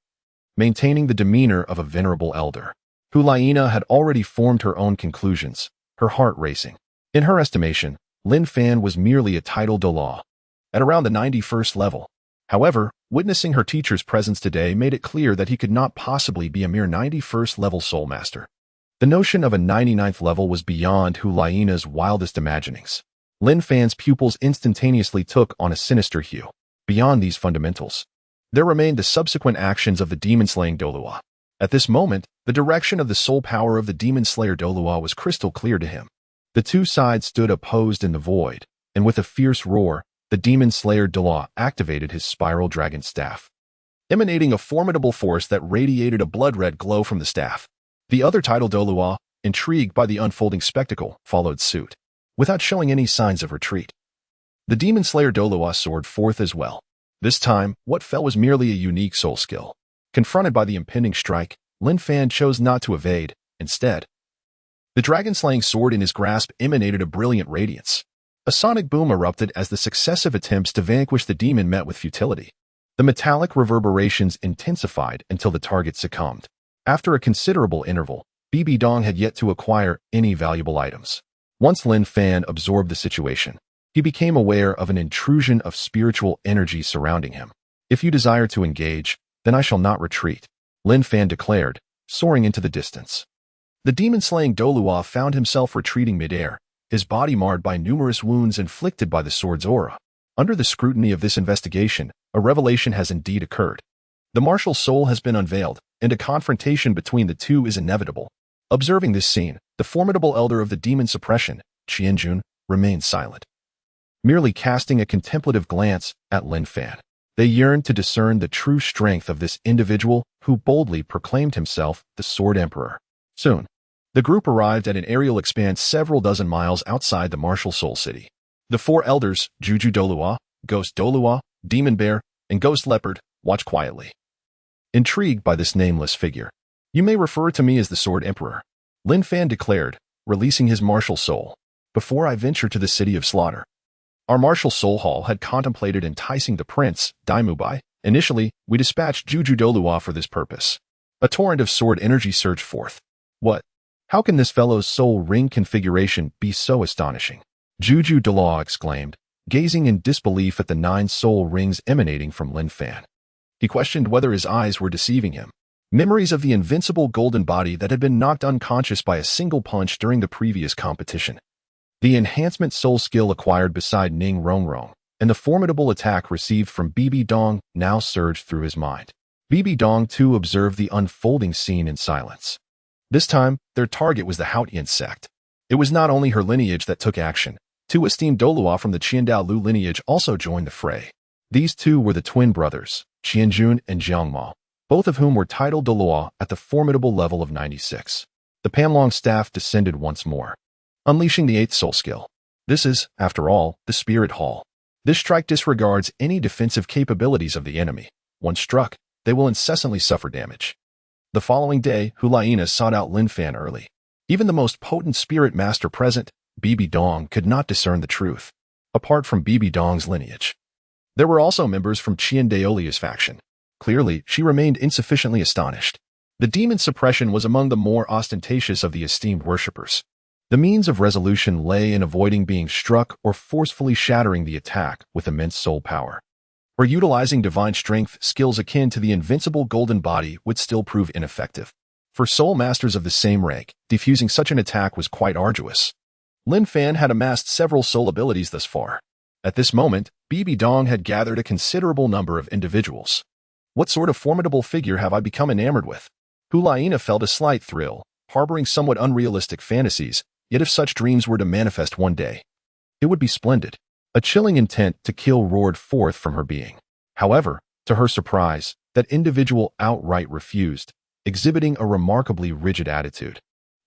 maintaining the demeanor of a venerable elder. Hulaina had already formed her own conclusions, her heart racing. In her estimation, Lin Fan was merely a titled Douluo, at around the 91st level. However, witnessing her teacher's presence today made it clear that he could not possibly be a mere 91st level soul master. The notion of a 99th level was beyond Hulaina's wildest imaginings. Lin Fan's pupils instantaneously took on a sinister hue. Beyond these fundamentals, there remained the subsequent actions of the demon-slaying Douluo. At this moment, the direction of the soul power of the demon-slayer Douluo was crystal clear to him. The two sides stood opposed in the void, and with a fierce roar, the demon-slayer Douluo activated his spiral dragon staff, emanating a formidable force that radiated a blood-red glow from the staff. The other titled Douluo, intrigued by the unfolding spectacle, followed suit, without showing any signs of retreat. The demon-slayer Douluo soared forth as well. This time, what fell was merely a unique soul skill. Confronted by the impending strike, Lin Fan chose not to evade. Instead, the dragon-slaying sword in his grasp emanated a brilliant radiance. A sonic boom erupted as the successive attempts to vanquish the demon met with futility. The metallic reverberations intensified until the target succumbed. After a considerable interval, Bibi Dong had yet to acquire any valuable items. Once Lin Fan absorbed the situation, he became aware of an intrusion of spiritual energy surrounding him. If you desire to engage, then I shall not retreat, Lin Fan declared, soaring into the distance. The demon-slaying Douluo found himself retreating midair, his body marred by numerous wounds inflicted by the sword's aura. Under the scrutiny of this investigation, a revelation has indeed occurred. The martial soul has been unveiled, and a confrontation between the two is inevitable. Observing this scene, the formidable elder of the demon suppression, Qianjun, remained silent, merely casting a contemplative glance at Lin Fan. They yearned to discern the true strength of this individual who boldly proclaimed himself the Sword Emperor. Soon, the group arrived at an aerial expanse several dozen miles outside the martial soul city. The 4 elders, Juju Douluo, Ghost Douluo, Demon Bear, and Ghost Leopard, watched quietly, intrigued by this nameless figure. You may refer to me as the Sword Emperor, Lin Fan declared, releasing his martial soul. Before I venture to the city of slaughter, our martial soul hall had contemplated enticing the prince, By. Initially, we dispatched Juju Douluo for this purpose. A torrent of sword energy surged forth. What? How can this fellow's soul ring configuration be so astonishing? Juju Douluo exclaimed, gazing in disbelief at the 9 soul rings emanating from Lin Fan. He questioned whether his eyes were deceiving him. Memories of the invincible golden body that had been knocked unconscious by a single punch during the previous competition, the enhancement soul skill acquired beside Ning Rongrong, and the formidable attack received from Bibi Dong now surged through his mind. Bibi Dong too observed the unfolding scene in silence. This time, their target was the Haotian sect. It was not only her lineage that took action. 2 esteemed Douluo from the Qiandao Lu lineage also joined the fray. These 2 were the twin brothers, Qianjun and Jiangmao, both of whom were titled Douluo at the formidable level of 96. The Panlong staff descended once more, unleashing the 8th soul skill. This is, after all, the Spirit Hall. This strike disregards any defensive capabilities of the enemy. Once struck, they will incessantly suffer damage. The following day, Hulaina sought out Lin Fan early. Even the most potent spirit master present, Bibi Dong, could not discern the truth. Apart from Bibi Dong's lineage, There were also members from Qian Daolia's faction. Clearly, she remained insufficiently astonished. The demon suppression was among the more ostentatious of the esteemed worshippers. The means of resolution lay in avoiding being struck or forcefully shattering the attack with immense soul power. Where utilizing divine strength, skills akin to the invincible golden body would still prove ineffective. For soul masters of the same rank, defusing such an attack was quite arduous. Lin Fan had amassed several soul abilities thus far. At this moment, Bibi Dong had gathered a considerable number of individuals. What sort of formidable figure have I become enamored with? Hulaina felt a slight thrill, harboring somewhat unrealistic fantasies, yet if such dreams were to manifest one day, it would be splendid. A chilling intent to kill roared forth from her being. However, to her surprise, that individual outright refused, exhibiting a remarkably rigid attitude,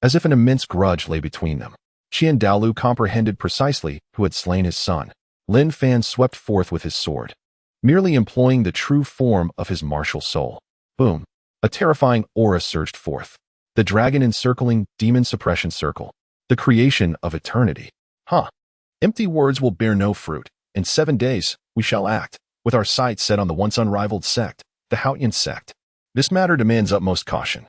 as if an immense grudge lay between them. Qian Daolu comprehended precisely who had slain his son. Lin Fan swept forth with his sword, merely employing the true form of his martial soul. Boom! A terrifying aura surged forth. The dragon encircling demon suppression circle. The creation of eternity. Empty words will bear no fruit. In 7 days, we shall act, with our sights set on the once unrivaled sect, the Haotian sect. This matter demands utmost caution.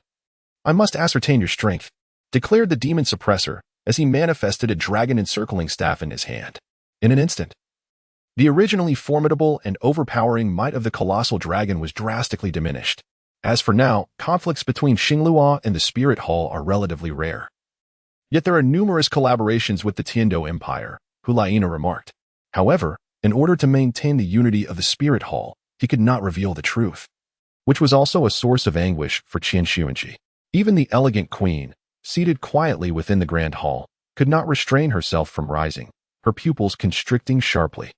I must ascertain your strength, declared the demon suppressor, as he manifested a dragon encircling staff in his hand. In an instant, the originally formidable and overpowering might of the colossal dragon was drastically diminished. As for now, conflicts between Xinglua and the Spirit Hall are relatively rare. Yet there are numerous collaborations with the Tiandou Empire, Hulaina remarked. However, in order to maintain the unity of the Spirit Hall, he could not reveal the truth, which was also a source of anguish for Xue Qinghe. Even the elegant queen, seated quietly within the grand hall, could not restrain herself from rising, her pupils constricting sharply.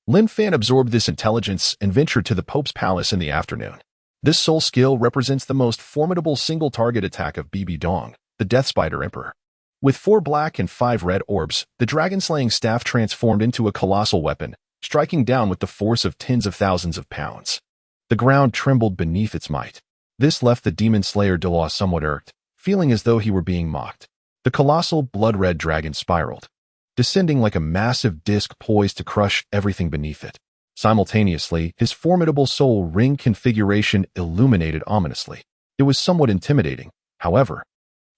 Lin Fan absorbed this intelligence and ventured to the Pope's palace in the afternoon. This soul skill represents the most formidable single-target attack of Bibi Dong, the Death Spider Emperor. With 4 black and 5 red orbs, the dragon-slaying staff transformed into a colossal weapon, striking down with the force of tens of thousands of pounds. The ground trembled beneath its might. This left the demon slayer Douluo somewhat irked, feeling as though he were being mocked. The colossal blood-red dragon spiraled, descending like a massive disc poised to crush everything beneath it. Simultaneously, his formidable soul ring configuration illuminated ominously. It was somewhat intimidating, however.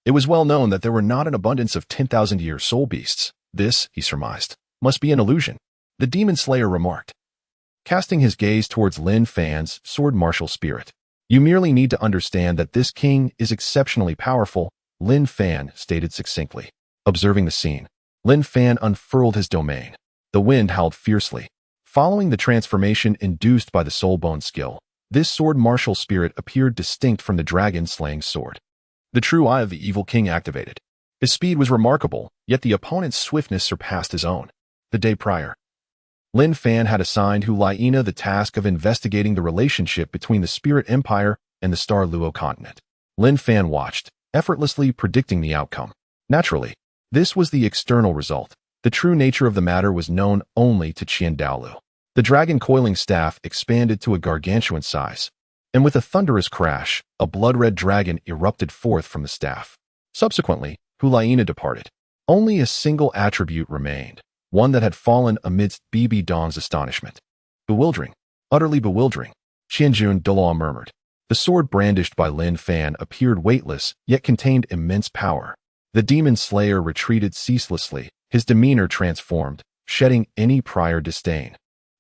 It was well known that there were not an abundance of 10,000-year soul beasts. This, he surmised, must be an illusion, the demon slayer remarked, casting his gaze towards Lin Fan's sword martial spirit. You merely need to understand that this king is exceptionally powerful, Lin Fan stated succinctly. Observing the scene, Lin Fan unfurled his domain. The wind howled fiercely. Following the transformation induced by the soul bone skill, this sword martial spirit appeared distinct from the dragon-slaying sword. The true eye of the evil king activated. His speed was remarkable, yet the opponent's swiftness surpassed his own. The day prior, Lin Fan had assigned Hulaina the task of investigating the relationship between the Spirit Empire and the Douluo Continent. Lin Fan watched, effortlessly predicting the outcome. Naturally, this was the external result. The true nature of the matter was known only to Qian Daolu. The dragon coiling staff expanded to a gargantuan size, and with a thunderous crash, a blood-red dragon erupted forth from the staff. Subsequently, Hulaina departed. Only a single attribute remained, one that had fallen amidst Bibi Dong's astonishment. Bewildering, utterly bewildering, Qianjun Douluo murmured. The sword brandished by Lin Fan appeared weightless, yet contained immense power. The demon slayer retreated ceaselessly, his demeanor transformed, shedding any prior disdain.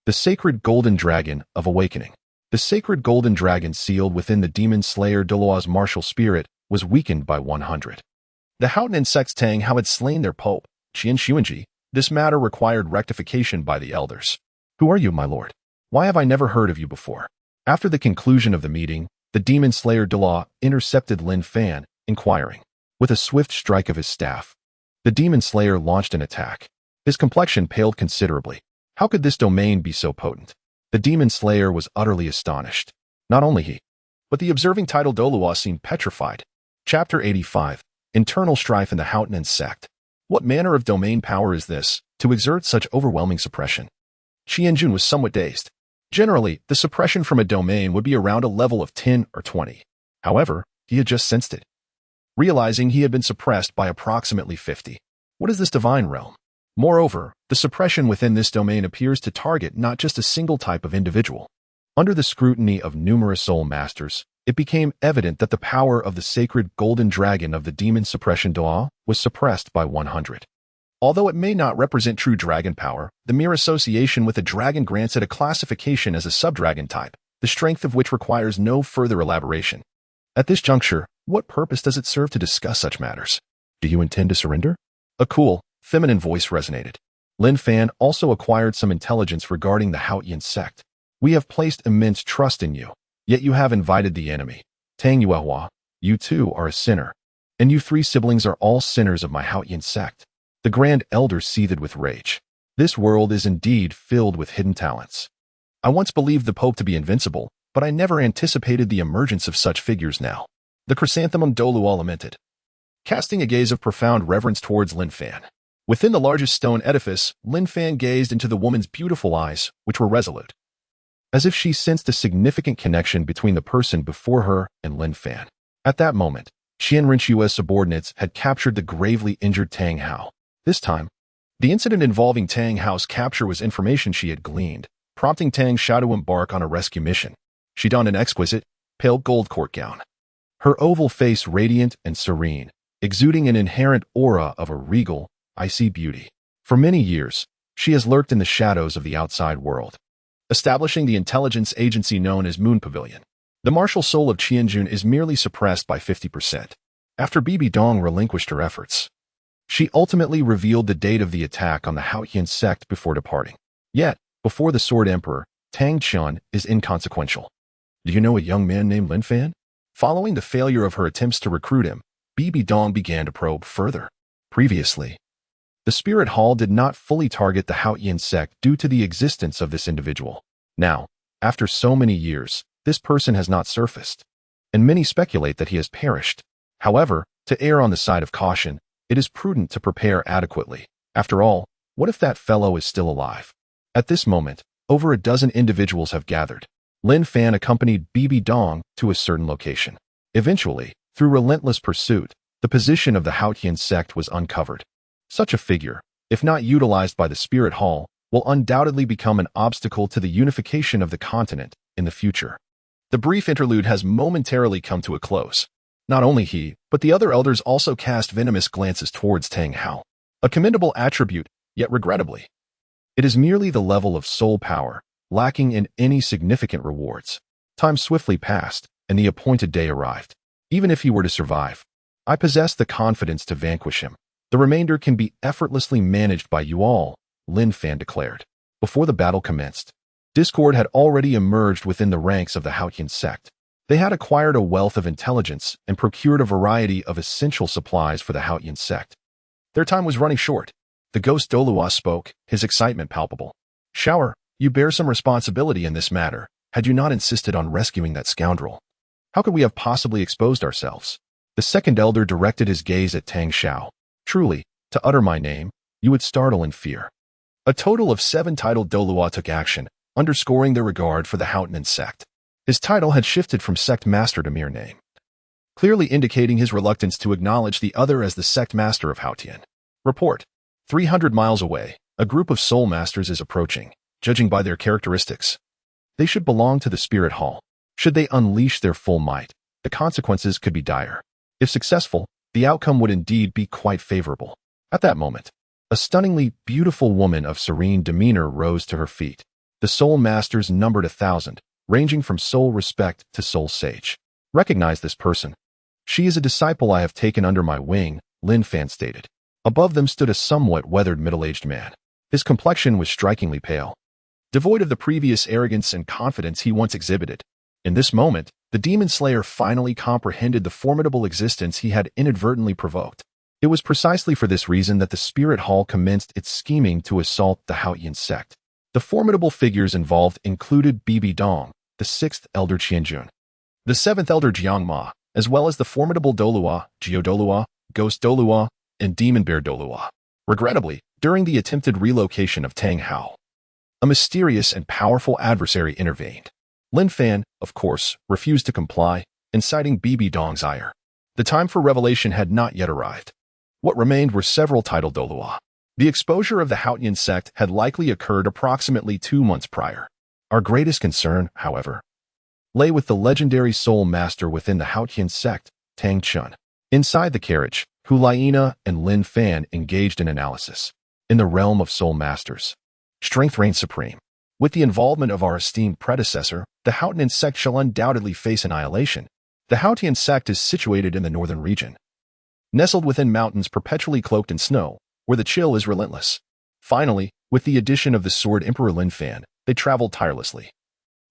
The sacred golden dragon of awakening. The sacred golden dragon sealed within the demon slayer Douluo's martial spirit was weakened by 100. The Haotian sect's Tang had slain their pope, Xue Qinghe. This matter required rectification by the elders. Who are you, my lord? Why have I never heard of you before? After the conclusion of the meeting, the demon slayer Douluo intercepted Lin Fan, inquiring. With a swift strike of his staff, the demon slayer launched an attack. His complexion paled considerably. How could this domain be so potent? The demon slayer was utterly astonished. Not only he, but the observing title Douluo seemed petrified. Chapter 85. Internal Strife in the Haotian Sect. What manner of domain power is this, to exert such overwhelming suppression? Qianjun was somewhat dazed. Generally, the suppression from a domain would be around a level of 10 or 20. However, he had just sensed it, realizing he had been suppressed by approximately 50. What is this divine realm? Moreover, the suppression within this domain appears to target not just a single type of individual. Under the scrutiny of numerous soul masters, it became evident that the power of the sacred golden dragon of the demon suppression Douluo was suppressed by 100. Although it may not represent true dragon power, the mere association with a dragon grants it a classification as a subdragon type, the strength of which requires no further elaboration. At this juncture, what purpose does it serve to discuss such matters? Do you intend to surrender? A cool, feminine voice resonated. Lin Fan also acquired some intelligence regarding the Haotian sect. We have placed immense trust in you, yet you have invited the enemy. Tang Yuehua, you too are a sinner. And you 3 siblings are all sinners of my Haotian sect. The Grand Elder seethed with rage. This world is indeed filled with hidden talents. I once believed the Pope to be invincible, but I never anticipated the emergence of such figures now. The chrysanthemum Douluo lamented, casting a gaze of profound reverence towards Lin Fan. Within the largest stone edifice, Lin Fan gazed into the woman's beautiful eyes, which were resolute, as if she sensed a significant connection between the person before her and Lin Fan. At that moment, Qian Renshue's subordinates had captured the gravely injured Tang Hao. This time, the incident involving Tang Hao's capture was information she had gleaned, prompting Tang Xiao to embark on a rescue mission. She donned an exquisite, pale gold court gown, her oval face radiant and serene, exuding an inherent aura of a regal, icy beauty. For many years, she has lurked in the shadows of the outside world, establishing the intelligence agency known as Moon Pavilion. The martial soul of Qianjun is merely suppressed by 50%. After Bibi Dong relinquished her efforts, she ultimately revealed the date of the attack on the Haotian sect before departing. Yet, before the Sword Emperor, Tang Chun is inconsequential. Do you know a young man named Lin Fan? Following the failure of her attempts to recruit him, Bibi Dong began to probe further. Previously, the Spirit Hall did not fully target the Haotian sect due to the existence of this individual. Now, after so many years, this person has not surfaced, and many speculate that he has perished. However, to err on the side of caution, it is prudent to prepare adequately. After all, what if that fellow is still alive? At this moment, over a dozen individuals have gathered. Lin Fan accompanied Bibi Dong to a certain location. Eventually, through relentless pursuit, the position of the Haotian sect was uncovered. Such a figure, if not utilized by the Spirit Hall, will undoubtedly become an obstacle to the unification of the continent in the future. The brief interlude has momentarily come to a close. Not only he, but the other elders also cast venomous glances towards Tang Hao. A commendable attribute, yet regrettably, it is merely the level of soul power, lacking in any significant rewards. Time swiftly passed, and the appointed day arrived. Even if he were to survive, I possess the confidence to vanquish him. The remainder can be effortlessly managed by you all, Lin Fan declared. Before the battle commenced, discord had already emerged within the ranks of the Haotian sect. They had acquired a wealth of intelligence and procured a variety of essential supplies for the Haotian sect. Their time was running short. The ghost Douluo spoke, his excitement palpable. Shower, you bear some responsibility in this matter, had you not insisted on rescuing that scoundrel. How could we have possibly exposed ourselves? The second elder directed his gaze at Tang Xiao. Truly, to utter my name, you would startle in fear. A total of 7 titled Douluo took action, underscoring their regard for the Haotian sect. His title had shifted from sect master to mere name, clearly indicating his reluctance to acknowledge the other as the sect master of Haotian. Report. 300 miles away, a group of soul masters is approaching. Judging by their characteristics, they should belong to the Spirit Hall. Should they unleash their full might, the consequences could be dire. If successful, the outcome would indeed be quite favorable. At that moment, a stunningly beautiful woman of serene demeanor rose to her feet. The soul masters numbered 1,000, ranging from soul respect to soul sage. Recognize this person. She is a disciple I have taken under my wing, Lin Fan stated. Above them stood a somewhat weathered middle-aged man. His complexion was strikingly pale, devoid of the previous arrogance and confidence he once exhibited. In this moment, the demon slayer finally comprehended the formidable existence he had inadvertently provoked. It was precisely for this reason that the Spirit Hall commenced its scheming to assault the Haotian sect. The formidable figures involved included Bibi Dong, the 6th Elder Qianjun, the 7th Elder Jiang Ma, as well as the formidable Douluo, Geo Douluo, Ghost Douluo, and Demon Bear Douluo. Regrettably, during the attempted relocation of Tang Hao, a mysterious and powerful adversary intervened. Lin Fan, of course, refused to comply, inciting Bibi Dong's ire. The time for revelation had not yet arrived. What remained were several titled Douluo. The exposure of the Haotian sect had likely occurred approximately 2 months prior. Our greatest concern, however, lay with the legendary soul master within the Haotian sect, Tang San. Inside the carriage, Huliena and Lin Fan engaged in analysis. In the realm of soul masters, strength reigns supreme. With the involvement of our esteemed predecessor, the Haotian sect shall undoubtedly face annihilation. The Haotian sect is situated in the northern region, nestled within mountains perpetually cloaked in snow, where the chill is relentless. Finally, with the addition of the sword Emperor Lin Fan, they traveled tirelessly,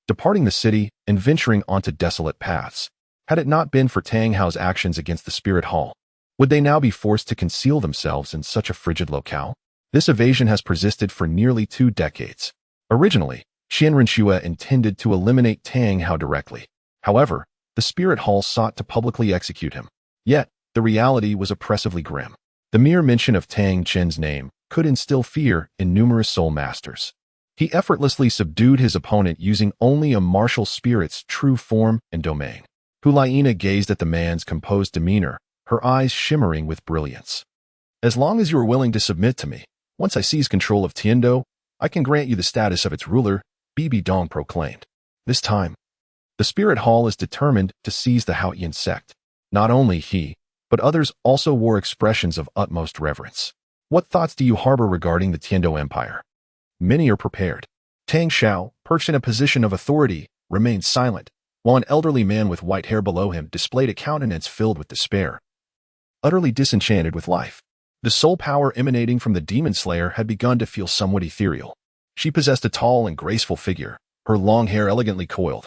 departing the city and venturing onto desolate paths. Had it not been for Tang Hao's actions against the Spirit Hall, would they now be forced to conceal themselves in such a frigid locale? This evasion has persisted for nearly 2 decades. Originally, Qian Renxue intended to eliminate Tang Hao directly. However, the Spirit Hall sought to publicly execute him. Yet, the reality was oppressively grim. The mere mention of Tang Chen's name could instill fear in numerous soul masters. He effortlessly subdued his opponent using only a martial spirit's true form and domain. Huliena gazed at the man's composed demeanor, her eyes shimmering with brilliance. As long as you are willing to submit to me, once I seize control of Tiandou, I can grant you the status of its ruler, Bibi Dong proclaimed. This time, the Spirit Hall is determined to seize the Haotian sect. Not only he, but others also wore expressions of utmost reverence. What thoughts do you harbor regarding the Tiandou Empire? Many are prepared. Tang Xiao, perched in a position of authority, remained silent, while an elderly man with white hair below him displayed a countenance filled with despair, utterly disenchanted with life. The soul power emanating from the demon slayer had begun to feel somewhat ethereal. She possessed a tall and graceful figure, her long hair elegantly coiled,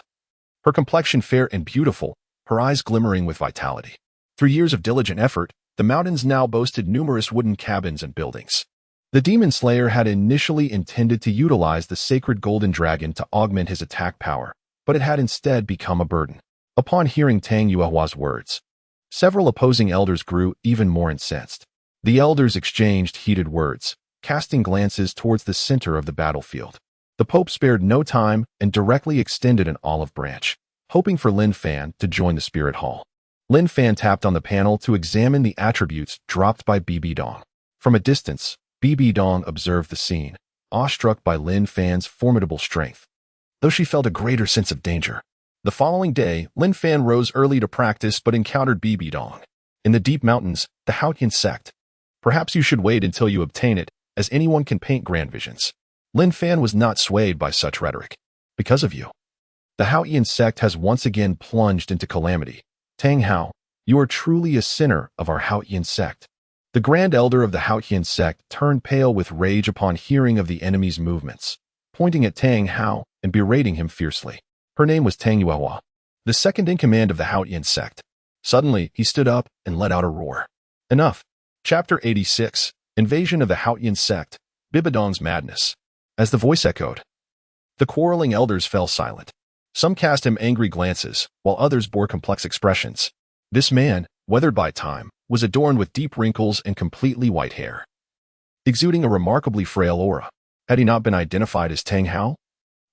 her complexion fair and beautiful, her eyes glimmering with vitality. Through years of diligent effort, the mountains now boasted numerous wooden cabins and buildings. The demon slayer had initially intended to utilize the sacred golden dragon to augment his attack power, but it had instead become a burden. Upon hearing Tang Yuehua's words, several opposing elders grew even more incensed. The elders exchanged heated words, casting glances towards the center of the battlefield. The Pope spared no time and directly extended an olive branch, hoping for Lin Fan to join the Spirit Hall. Lin Fan tapped on the panel to examine the attributes dropped by Bibi Dong. From a distance, Bibi Dong observed the scene, awestruck by Lin Fan's formidable strength, though she felt a greater sense of danger. The following day, Lin Fan rose early to practice but encountered Bibi Dong. In the deep mountains, the Haotian sect. Perhaps you should wait until you obtain it, as anyone can paint grand visions. Lin Fan was not swayed by such rhetoric. Because of you, the Haotian sect has once again plunged into calamity. Tang Hao, you are truly a sinner of our Haotian sect. The Grand Elder of the Haotian sect turned pale with rage upon hearing of the enemy's movements, pointing at Tang Hao and berating him fiercely. Her name was Tang Yuehua, the second in command of the Haotian sect. Suddenly, he stood up and let out a roar. Enough. Chapter 86, Invasion of the Haotian Sect, Bibidong's Madness. As the voice echoed, the quarreling elders fell silent. Some cast him angry glances, while others bore complex expressions. This man, weathered by time, was adorned with deep wrinkles and completely white hair, exuding a remarkably frail aura. Had he not been identified as Tang Hao,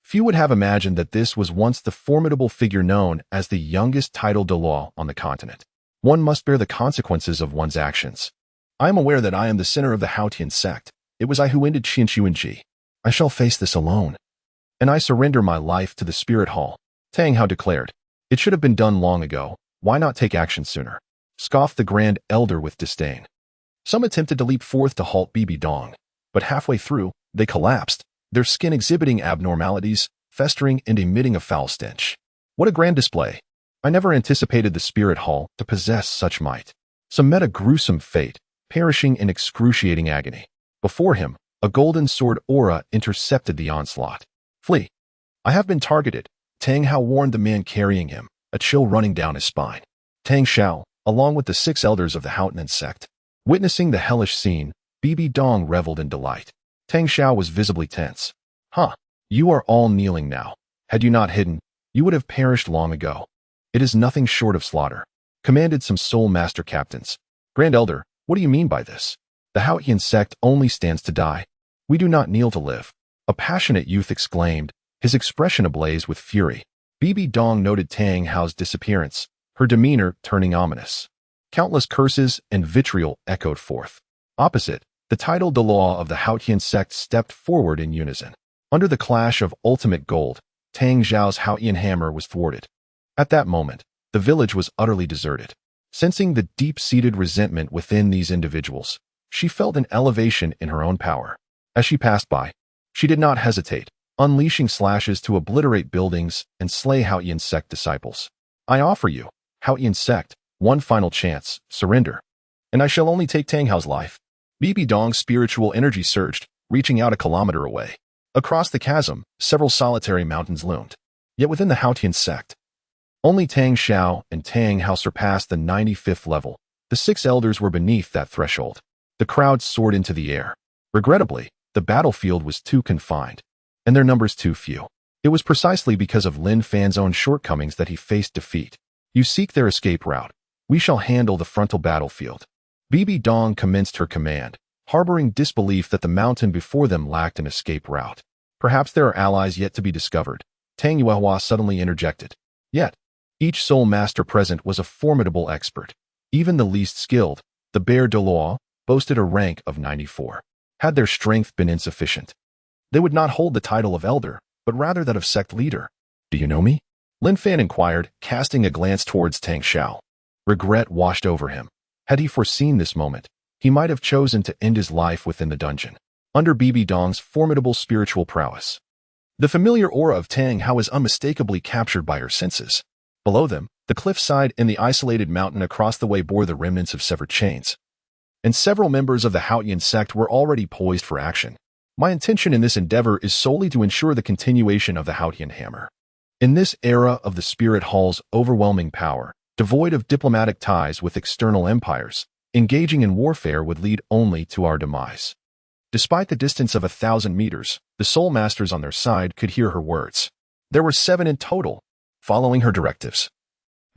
few would have imagined that this was once the formidable figure known as the youngest titled Douluo on the continent. One must bear the consequences of one's actions. I am aware that I am the sinner of the Haotian sect. It was I who ended Qian Xuanji. I shall face this alone, and I surrender my life to the Spirit Hall. Tang Hao declared. It should have been done long ago. Why not take action sooner? Scoffed the Grand Elder with disdain. Some attempted to leap forth to halt Bibi Dong, but halfway through, they collapsed, their skin exhibiting abnormalities, festering and emitting a foul stench. What a grand display! I never anticipated the Spirit Hall to possess such might. Some met a gruesome fate, perishing in excruciating agony. Before him, a golden sword aura intercepted the onslaught. Flee. I have been targeted, Tang Hao warned the man carrying him, a chill running down his spine. Tang Xiao, along with the 6 elders of the Haotian sect, witnessing the hellish scene, Bibi Dong reveled in delight. Tang Xiao was visibly tense. You are all kneeling now. Had you not hidden, you would have perished long ago. It is nothing short of slaughter, commanded some soul master captains. Grand Elder, what do you mean by this? The Haotian sect only stands to die. We do not kneel to live. A passionate youth exclaimed, his expression ablaze with fury. Bibi Dong noted Tang Hao's disappearance, her demeanor turning ominous. Countless curses and vitriol echoed forth. Opposite, The titled Douluo of the Haotian sect stepped forward in unison. Under the clash of ultimate gold, Tang Zhao's Haotian hammer was thwarted. At that moment, the village was utterly deserted. Sensing the deep-seated resentment within these individuals, she felt an elevation in her own power. As she passed by, she did not hesitate, unleashing slashes to obliterate buildings and slay Haotian sect disciples. I offer you, Haotian sect, one final chance, surrender. And I shall only take Tang Hao's life. Bibi Dong's spiritual energy surged, reaching out a kilometer away. Across the chasm, several solitary mountains loomed. Yet within the Haotian sect, only Tang Xiao and Tang Hao surpassed the 95th level. The 6 elders were beneath that threshold. The crowd soared into the air. Regrettably, the battlefield was too confined, and their numbers too few. It was precisely because of Lin Fan's own shortcomings that he faced defeat. You seek their escape route. We shall handle the frontal battlefield. Bibi Dong commenced her command, harboring disbelief that the mountain before them lacked an escape route. Perhaps there are allies yet to be discovered. Tang Yuehua suddenly interjected. Yet, each soul master present was a formidable expert. Even the least skilled, the Bear Douluo, boasted a rank of 94. Had their strength been insufficient, they would not hold the title of elder, but rather that of sect leader. Do you know me? Lin Fan inquired, casting a glance towards Tang Xiao. Regret washed over him. Had he foreseen this moment, he might have chosen to end his life within the dungeon, under Bibi Dong's formidable spiritual prowess. The familiar aura of Tang Hao was unmistakably captured by her senses. Below them, the cliffside and the isolated mountain across the way bore the remnants of severed chains. And several members of the Haotian sect were already poised for action. My intention in this endeavor is solely to ensure the continuation of the Haotian hammer. In this era of the Spirit Hall's overwhelming power, devoid of diplomatic ties with external empires, engaging in warfare would lead only to our demise. Despite the distance of 1,000 meters, the soul masters on their side could hear her words. There were 7 in total, following her directives.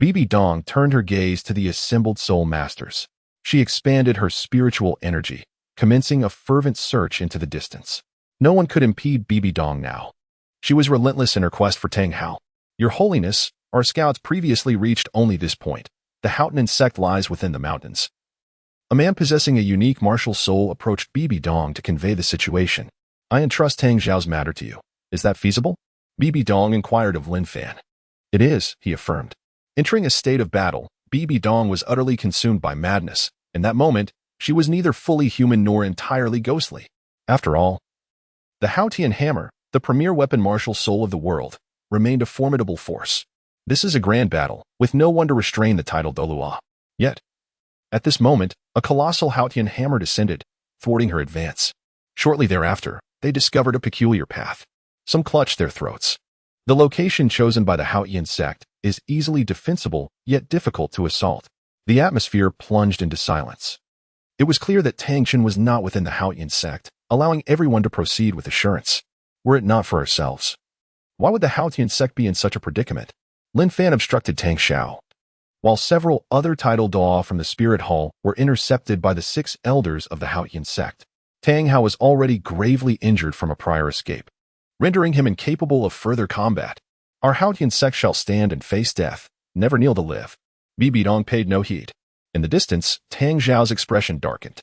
Bibi Dong turned her gaze to the assembled soul masters. She expanded her spiritual energy, commencing a fervent search into the distance. No one could impede Bibi Dong now. She was relentless in her quest for Tang Hao. Your Holiness, our scouts previously reached only this point. The Haotian sect lies within the mountains. A man possessing a unique martial soul approached Bibi Dong to convey the situation. I entrust Tang Zhao's matter to you. Is that feasible? Bibi Dong inquired of Lin Fan. It is, he affirmed. Entering a state of battle, Bibi Dong was utterly consumed by madness. In that moment, she was neither fully human nor entirely ghostly. After all, the Haotian hammer, the premier weapon martial soul of the world, remained a formidable force. This is a grand battle, with no one to restrain the titled Douluo. Yet, at this moment, a colossal Haotian hammer descended, thwarting her advance. Shortly thereafter, they discovered a peculiar path. Some clutched their throats. The location chosen by the Haotian sect is easily defensible, yet difficult to assault. The atmosphere plunged into silence. It was clear that Tang Chen was not within the Haotian sect, allowing everyone to proceed with assurance. Were it not for ourselves, why would the Haotian sect be in such a predicament? Lin Fan obstructed Tang Xiao, while several other titled Douluo from the Spirit Hall were intercepted by the 6 elders of the Haotian sect. Tang Hao was already gravely injured from a prior escape, rendering him incapable of further combat. Our Haotian sect shall stand and face death, never kneel to live. Bibi Dong paid no heed. In the distance, Tang Zhao's expression darkened.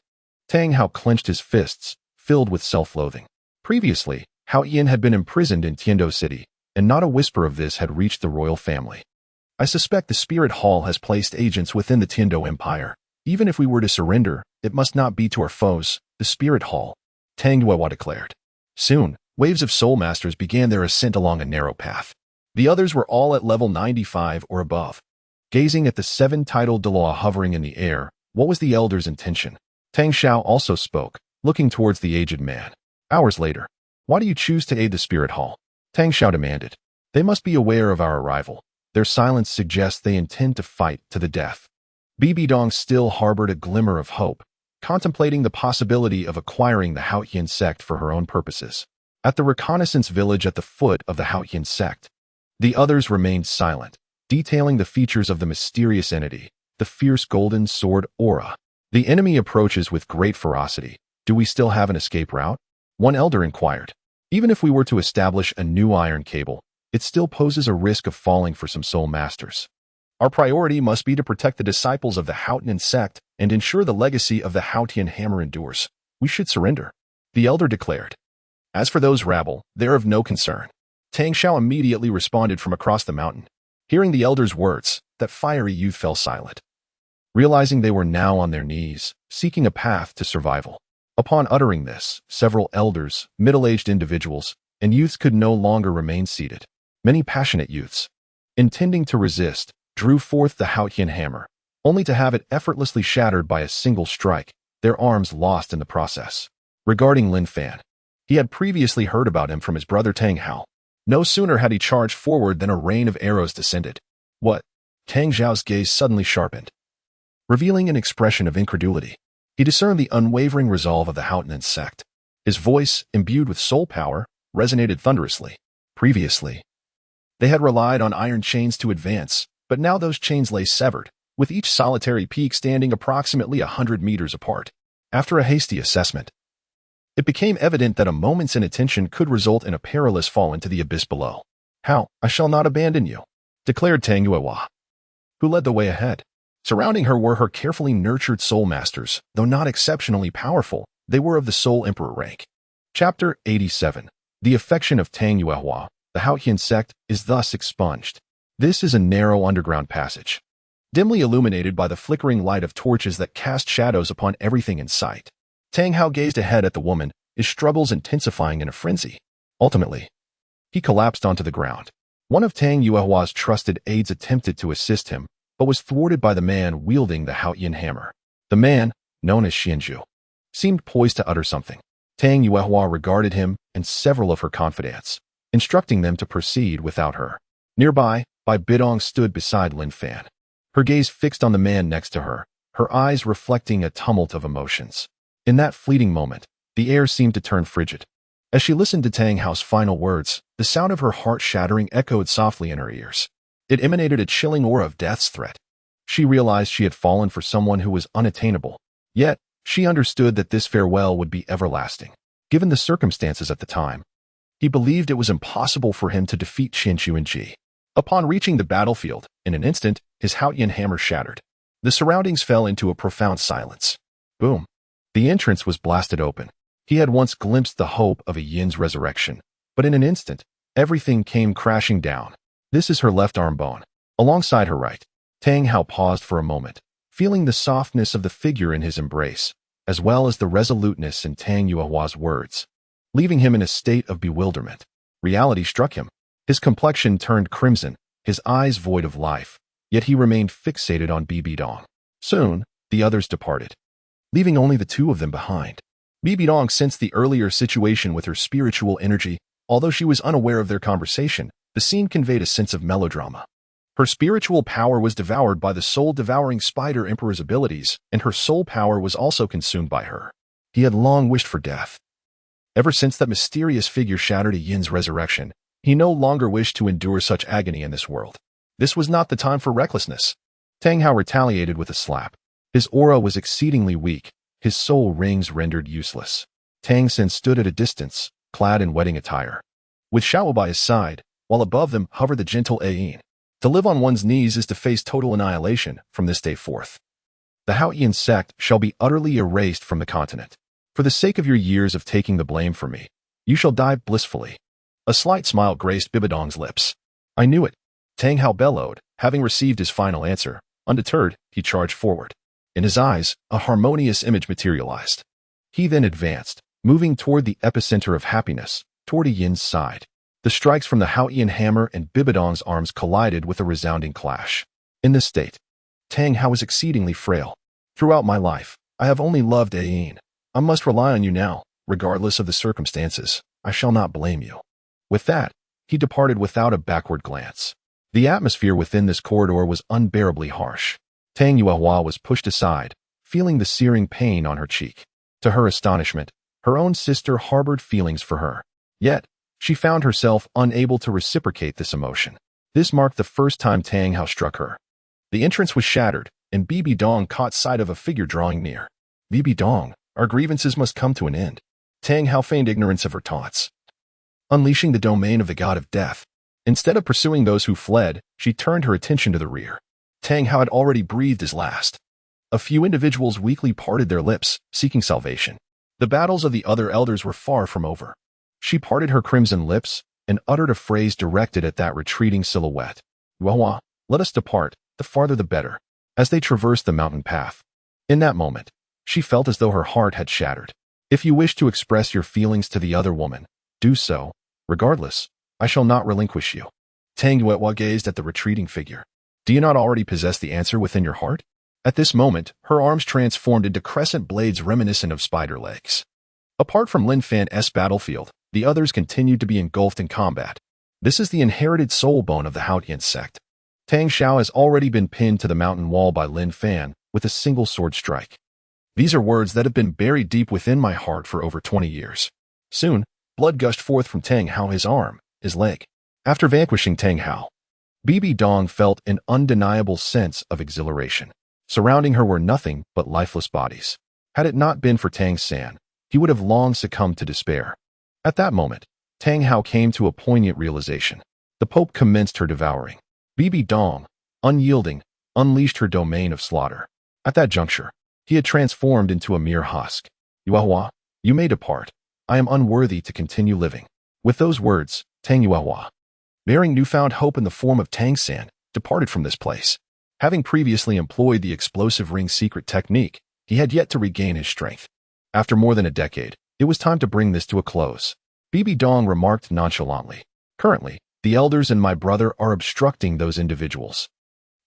Tang Hao clenched his fists, filled with self-loathing. Previously, Hao Yin had been imprisoned in Tiando City, and not a whisper of this had reached the royal family. I suspect the Spirit Hall has placed agents within the Tiando Empire. Even if we were to surrender, it must not be to our foes, the Spirit Hall, Tang Yuehua declared. Soon, waves of soul masters began their ascent along a narrow path. The others were all at level 95 or above. Gazing at the 7 titled Douluo hovering in the air, what was the elder's intention? Tang Xiao also spoke, looking towards the aged man. Hours later, why do you choose to aid the Spirit Hall? Tang Xiao demanded. They must be aware of our arrival. Their silence suggests they intend to fight to the death. Bibi Dong still harbored a glimmer of hope, contemplating the possibility of acquiring the Haotian sect for her own purposes. At the reconnaissance village at the foot of the Haotian sect, the others remained silent, detailing the features of the mysterious entity, the fierce golden sword aura. The enemy approaches with great ferocity. Do we still have an escape route? One elder inquired. Even if we were to establish a new iron cable, it still poses a risk of falling for some soul masters. Our priority must be to protect the disciples of the Haotian sect and ensure the legacy of the Haotian hammer endures. We should surrender, the elder declared. As for those rabble, they're of no concern. Tang Xiao immediately responded from across the mountain. Hearing the elder's words, that fiery youth fell silent, realizing they were now on their knees, seeking a path to survival. Upon uttering this, several elders, middle-aged individuals, and youths could no longer remain seated. Many passionate youths, intending to resist, drew forth the Haotian hammer, only to have it effortlessly shattered by a single strike, their arms lost in the process. Regarding Lin Fan, he had previously heard about him from his brother Tang Hao. No sooner had he charged forward than a rain of arrows descended. What? Tang Xiao's gaze suddenly sharpened, revealing an expression of incredulity. He discerned the unwavering resolve of the Haotian sect. His voice, imbued with soul power, resonated thunderously. Previously, they had relied on iron chains to advance, but now those chains lay severed, with each solitary peak standing approximately 100 meters apart. After a hasty assessment, it became evident that a moment's inattention could result in a perilous fall into the abyss below. How? I shall not abandon you, declared Tang Yuehua, who led the way ahead. Surrounding her were her carefully nurtured soul masters. Though not exceptionally powerful, they were of the soul emperor rank. Chapter 87. The affection of Tang Yuehua, the Haotian sect, is thus expunged. This is a narrow underground passage, dimly illuminated by the flickering light of torches that cast shadows upon everything in sight. Tang Hao gazed ahead at the woman, his struggles intensifying in a frenzy. Ultimately, he collapsed onto the ground. One of Tang Yuehua's trusted aides attempted to assist him, but was thwarted by the man wielding the Haotian hammer. The man, known as Xianzhu, seemed poised to utter something. Tang Yuehua regarded him and several of her confidants, instructing them to proceed without her. Nearby, Bai Bidong stood beside Lin Fan, her gaze fixed on the man next to her, her eyes reflecting a tumult of emotions. In that fleeting moment, the air seemed to turn frigid. As she listened to Tang Hao's final words, the sound of her heart shattering echoed softly in her ears. It emanated a chilling aura of death's threat. She realized she had fallen for someone who was unattainable, yet she understood that this farewell would be everlasting. Given the circumstances at the time, he believed it was impossible for him to defeat Qianzhu and Ji. Upon reaching the battlefield, in an instant, his Haotian hammer shattered. The surroundings fell into a profound silence. Boom. The entrance was blasted open. He had once glimpsed the hope of a yin's resurrection, but in an instant, everything came crashing down. This is her left arm bone. Alongside her right, Tang Hao paused for a moment, feeling the softness of the figure in his embrace, as well as the resoluteness in Tang Yuehua's words, leaving him in a state of bewilderment. Reality struck him. His complexion turned crimson, his eyes void of life, yet he remained fixated on Bi Bidong. Soon, the others departed, leaving only the two of them behind. Bi Bidong sensed the earlier situation with her spiritual energy. Although she was unaware of their conversation, the scene conveyed a sense of melodrama. Her spiritual power was devoured by the soul-devouring Spider Emperor's abilities, and her soul power was also consumed by her. He had long wished for death. Ever since that mysterious figure shattered a yin's resurrection, he no longer wished to endure such agony in this world. This was not the time for recklessness. Tang Hao retaliated with a slap. His aura was exceedingly weak, his soul rings rendered useless. Tang San stood at a distance, clad in wedding attire, with Xiao by his side, while above them hovered the gentle Ayin. To live on one's knees is to face total annihilation from this day forth. The Haotian sect shall be utterly erased from the continent. For the sake of your years of taking the blame for me, you shall die blissfully. A slight smile graced Bibidong's lips. I knew it. Tang Hao bellowed, having received his final answer. Undeterred, he charged forward. In his eyes, a harmonious image materialized. He then advanced, moving toward the epicenter of happiness, toward a yin's side. The strikes from the Haotian hammer and Bibidong's arms collided with a resounding clash. In this state, Tang Hao was exceedingly frail. Throughout my life, I have only loved Ayin. I must rely on you now, regardless of the circumstances. I shall not blame you. With that, he departed without a backward glance. The atmosphere within this corridor was unbearably harsh. Tang Yuehua was pushed aside, feeling the searing pain on her cheek. To her astonishment, her own sister harbored feelings for her. Yet, she found herself unable to reciprocate this emotion. This marked the first time Tang Hao struck her. The entrance was shattered, and Bi Bidong caught sight of a figure drawing near. Bi Bidong, our grievances must come to an end. Tang Hao feigned ignorance of her taunts, unleashing the domain of the god of death. Instead of pursuing those who fled, she turned her attention to the rear. Tang Hao had already breathed his last. A few individuals weakly parted their lips, seeking salvation. The battles of the other elders were far from over. She parted her crimson lips and uttered a phrase directed at that retreating silhouette. Yuehua, let us depart, the farther the better. As they traversed the mountain path. In that moment, she felt as though her heart had shattered. If you wish to express your feelings to the other woman, do so. Regardless, I shall not relinquish you. Tang Yuehua gazed at the retreating figure. Do you not already possess the answer within your heart? At this moment, her arms transformed into crescent blades reminiscent of spider legs. Apart from Lin Fan's battlefield, the others continued to be engulfed in combat. This is the inherited soul bone of the Haotian sect. Tang Xiao has already been pinned to the mountain wall by Lin Fan with a single sword strike. These are words that have been buried deep within my heart for over 20 years. Soon, blood gushed forth from Tang Hao, his arm, his leg. After vanquishing Tang Hao, Bibi Dong felt an undeniable sense of exhilaration. Surrounding her were nothing but lifeless bodies. Had it not been for Tang San, he would have long succumbed to despair. At that moment, Tang Hao came to a poignant realization. The Pope commenced her devouring. Bibi Dong, unyielding, unleashed her domain of slaughter. At that juncture, he had transformed into a mere husk. Yuehua, you may depart. I am unworthy to continue living. With those words, Tang Yuehua, bearing newfound hope in the form of Tang San, departed from this place. Having previously employed the explosive ring secret technique, he had yet to regain his strength. After more than a decade, it was time to bring this to a close. Bibi Dong remarked nonchalantly. Currently, the elders and my brother are obstructing those individuals.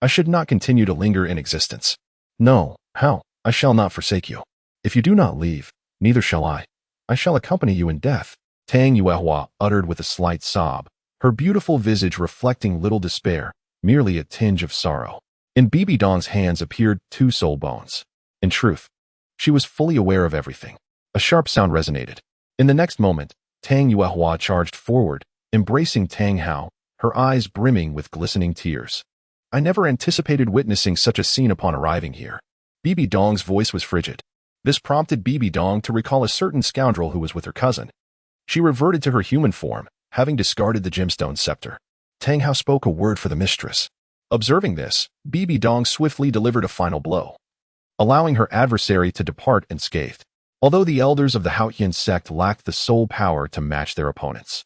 I should not continue to linger in existence. No, how? I shall not forsake you. If you do not leave, neither shall I. I shall accompany you in death. Tang Yuehua uttered with a slight sob, her beautiful visage reflecting little despair, merely a tinge of sorrow. In Bibi Dong's hands appeared 2 soul bones. In truth, she was fully aware of everything. A sharp sound resonated. In the next moment, Tang Yuehua charged forward, embracing Tang Hao, her eyes brimming with glistening tears. I never anticipated witnessing such a scene upon arriving here. Bibi Dong's voice was frigid. This prompted Bibi Dong to recall a certain scoundrel who was with her cousin. She reverted to her human form, having discarded the gemstone scepter. Tang Hao spoke a word for the mistress. Observing this, Bibi Dong swiftly delivered a final blow, allowing her adversary to depart unscathed. Although the elders of the Haotian sect lacked the soul power to match their opponents,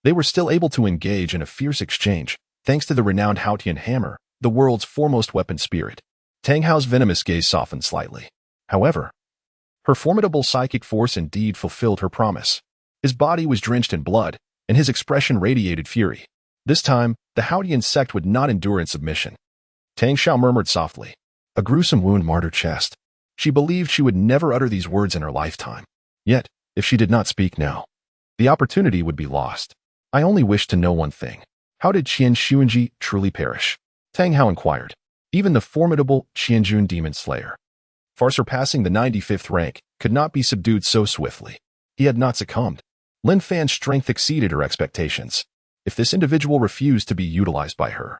they were still able to engage in a fierce exchange, thanks to the renowned Haotian hammer, the world's foremost weapon spirit. Tang Hao's venomous gaze softened slightly. However, her formidable psychic force indeed fulfilled her promise. His body was drenched in blood, and his expression radiated fury. This time, the Haotian sect would not endure in submission. Tang Xiao murmured softly. A gruesome wound marred her chest. She believed she would never utter these words in her lifetime. Yet, if she did not speak now, the opportunity would be lost. I only wish to know one thing. How did Xue Qinghe truly perish? Tang Hao inquired. Even the formidable Qianjun demon slayer, far surpassing the 95th rank, could not be subdued so swiftly. He had not succumbed. Lin Fan's strength exceeded her expectations. If this individual refused to be utilized by her,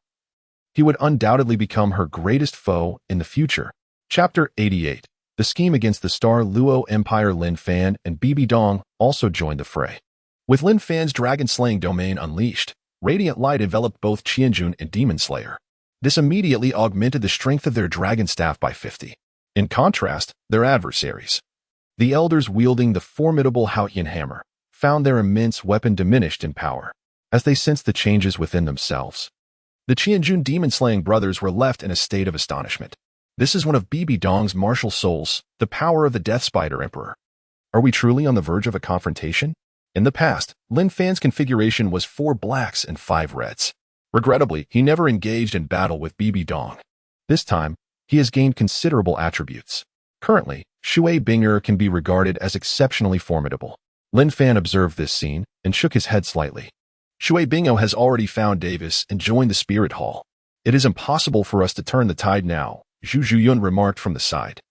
he would undoubtedly become her greatest foe in the future. Chapter 88. The scheme against the Star Luo Empire. Lin Fan and Bibi Dong also joined the fray. With Lin Fan's dragon-slaying domain unleashed, radiant light enveloped both Qianjun and Demon Slayer. This immediately augmented the strength of their dragon staff by 50. In contrast, their adversaries, the elders wielding the formidable Haotian hammer, found their immense weapon diminished in power. As they sensed the changes within themselves, the Qianjun demon-slaying brothers were left in a state of astonishment. This is one of Bibi Dong's martial souls, the power of the Death Spider Emperor. Are we truly on the verge of a confrontation? In the past, Lin Fan's configuration was 4 blacks and 5 reds. Regrettably, he never engaged in battle with Bibi Dong. This time, he has gained considerable attributes. Currently, Xue Qinghe can be regarded as exceptionally formidable. Lin Fan observed this scene and shook his head slightly. Xue Qinghe has already found Davis and joined the Spirit Hall. It is impossible for us to turn the tide now, Zhu Zhuyun remarked from the side.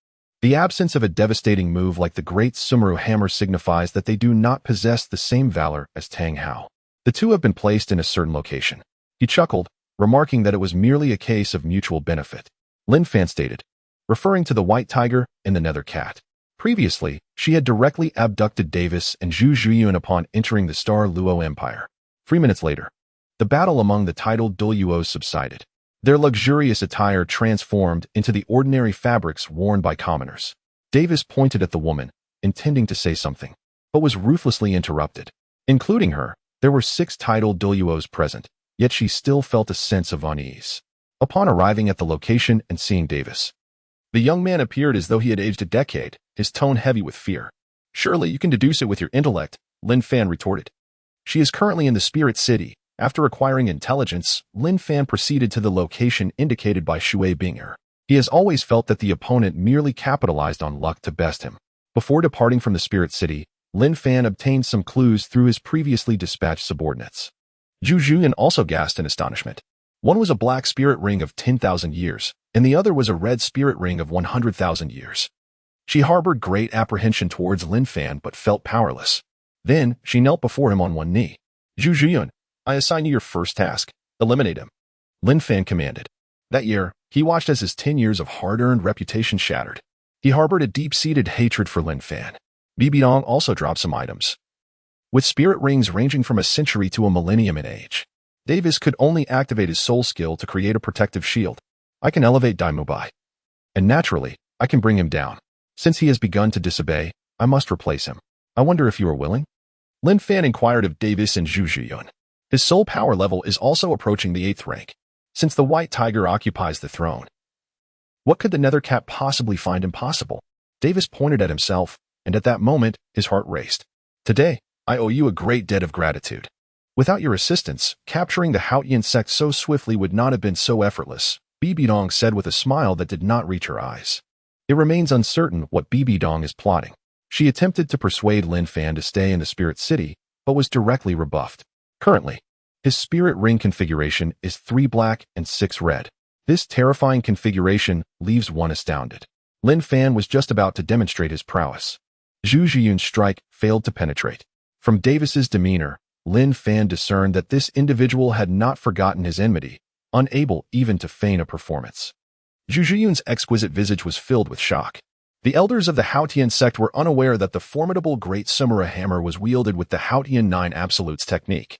The absence of a devastating move like the Great Sumeru Hammer signifies that they do not possess the same valor as Tang Hao. The two have been placed in a certain location. He chuckled, remarking that it was merely a case of mutual benefit. Lin Fan stated, referring to the White Tiger and the Nether Cat. Previously, she had directly abducted Davis and Zhu Zhuyun upon entering the Star Luo Empire. 3 minutes later, the battle among the titled Douluos subsided. Their luxurious attire transformed into the ordinary fabrics worn by commoners. Davis pointed at the woman, intending to say something, but was ruthlessly interrupted. Including her, there were 6 titled Douluos present, yet she still felt a sense of unease. Upon arriving at the location and seeing Davis, the young man appeared as though he had aged a decade, his tone heavy with fear. "Surely you can deduce it with your intellect," Lin Fan retorted. "She is currently in the Spirit City." After acquiring intelligence, Lin Fan proceeded to the location indicated by Xue Qinghe. He has always felt that the opponent merely capitalized on luck to best him. Before departing from the Spirit City, Lin Fan obtained some clues through his previously dispatched subordinates. Xue Qinghe also gasped in astonishment. One was a black spirit ring of 10,000 years, and the other was a red spirit ring of 100,000 years. She harbored great apprehension towards Lin Fan but felt powerless. Then, she knelt before him on one knee. "Xue Qinghe, I assign you your first task. Eliminate him," Lin Fan commanded. That year, he watched as his 10 years of hard-earned reputation shattered. He harbored a deep-seated hatred for Lin Fan. Bibidong also dropped some items, with spirit rings ranging from a century to a millennium in age. Davis could only activate his soul skill to create a protective shield. "I can elevate Douluo, and naturally, I can bring him down. Since he has begun to disobey, I must replace him. I wonder if you are willing?" Lin Fan inquired of Davis and Xue Qinghe. His soul power level is also approaching the 8th rank, since the White Tiger occupies the throne. What could the Nether Cat possibly find impossible? Davis pointed at himself, and at that moment, his heart raced. "Today, I owe you a great debt of gratitude. Without your assistance, capturing the Haotian sect so swiftly would not have been so effortless," Bibidong said with a smile that did not reach her eyes. It remains uncertain what Bibidong is plotting. She attempted to persuade Lin Fan to stay in the Spirit City, but was directly rebuffed. Currently, his spirit ring configuration is 3 black and 6 red. This terrifying configuration leaves one astounded. Lin Fan was just about to demonstrate his prowess. Xue Qinghe's strike failed to penetrate. From Davis's demeanor, Lin Fan discerned that this individual had not forgotten his enmity, unable even to feign a performance. Xue Qinghe's exquisite visage was filled with shock. The elders of the Haotian sect were unaware that the formidable Great Sumera hammer was wielded with the Haotian 9 Absolutes technique.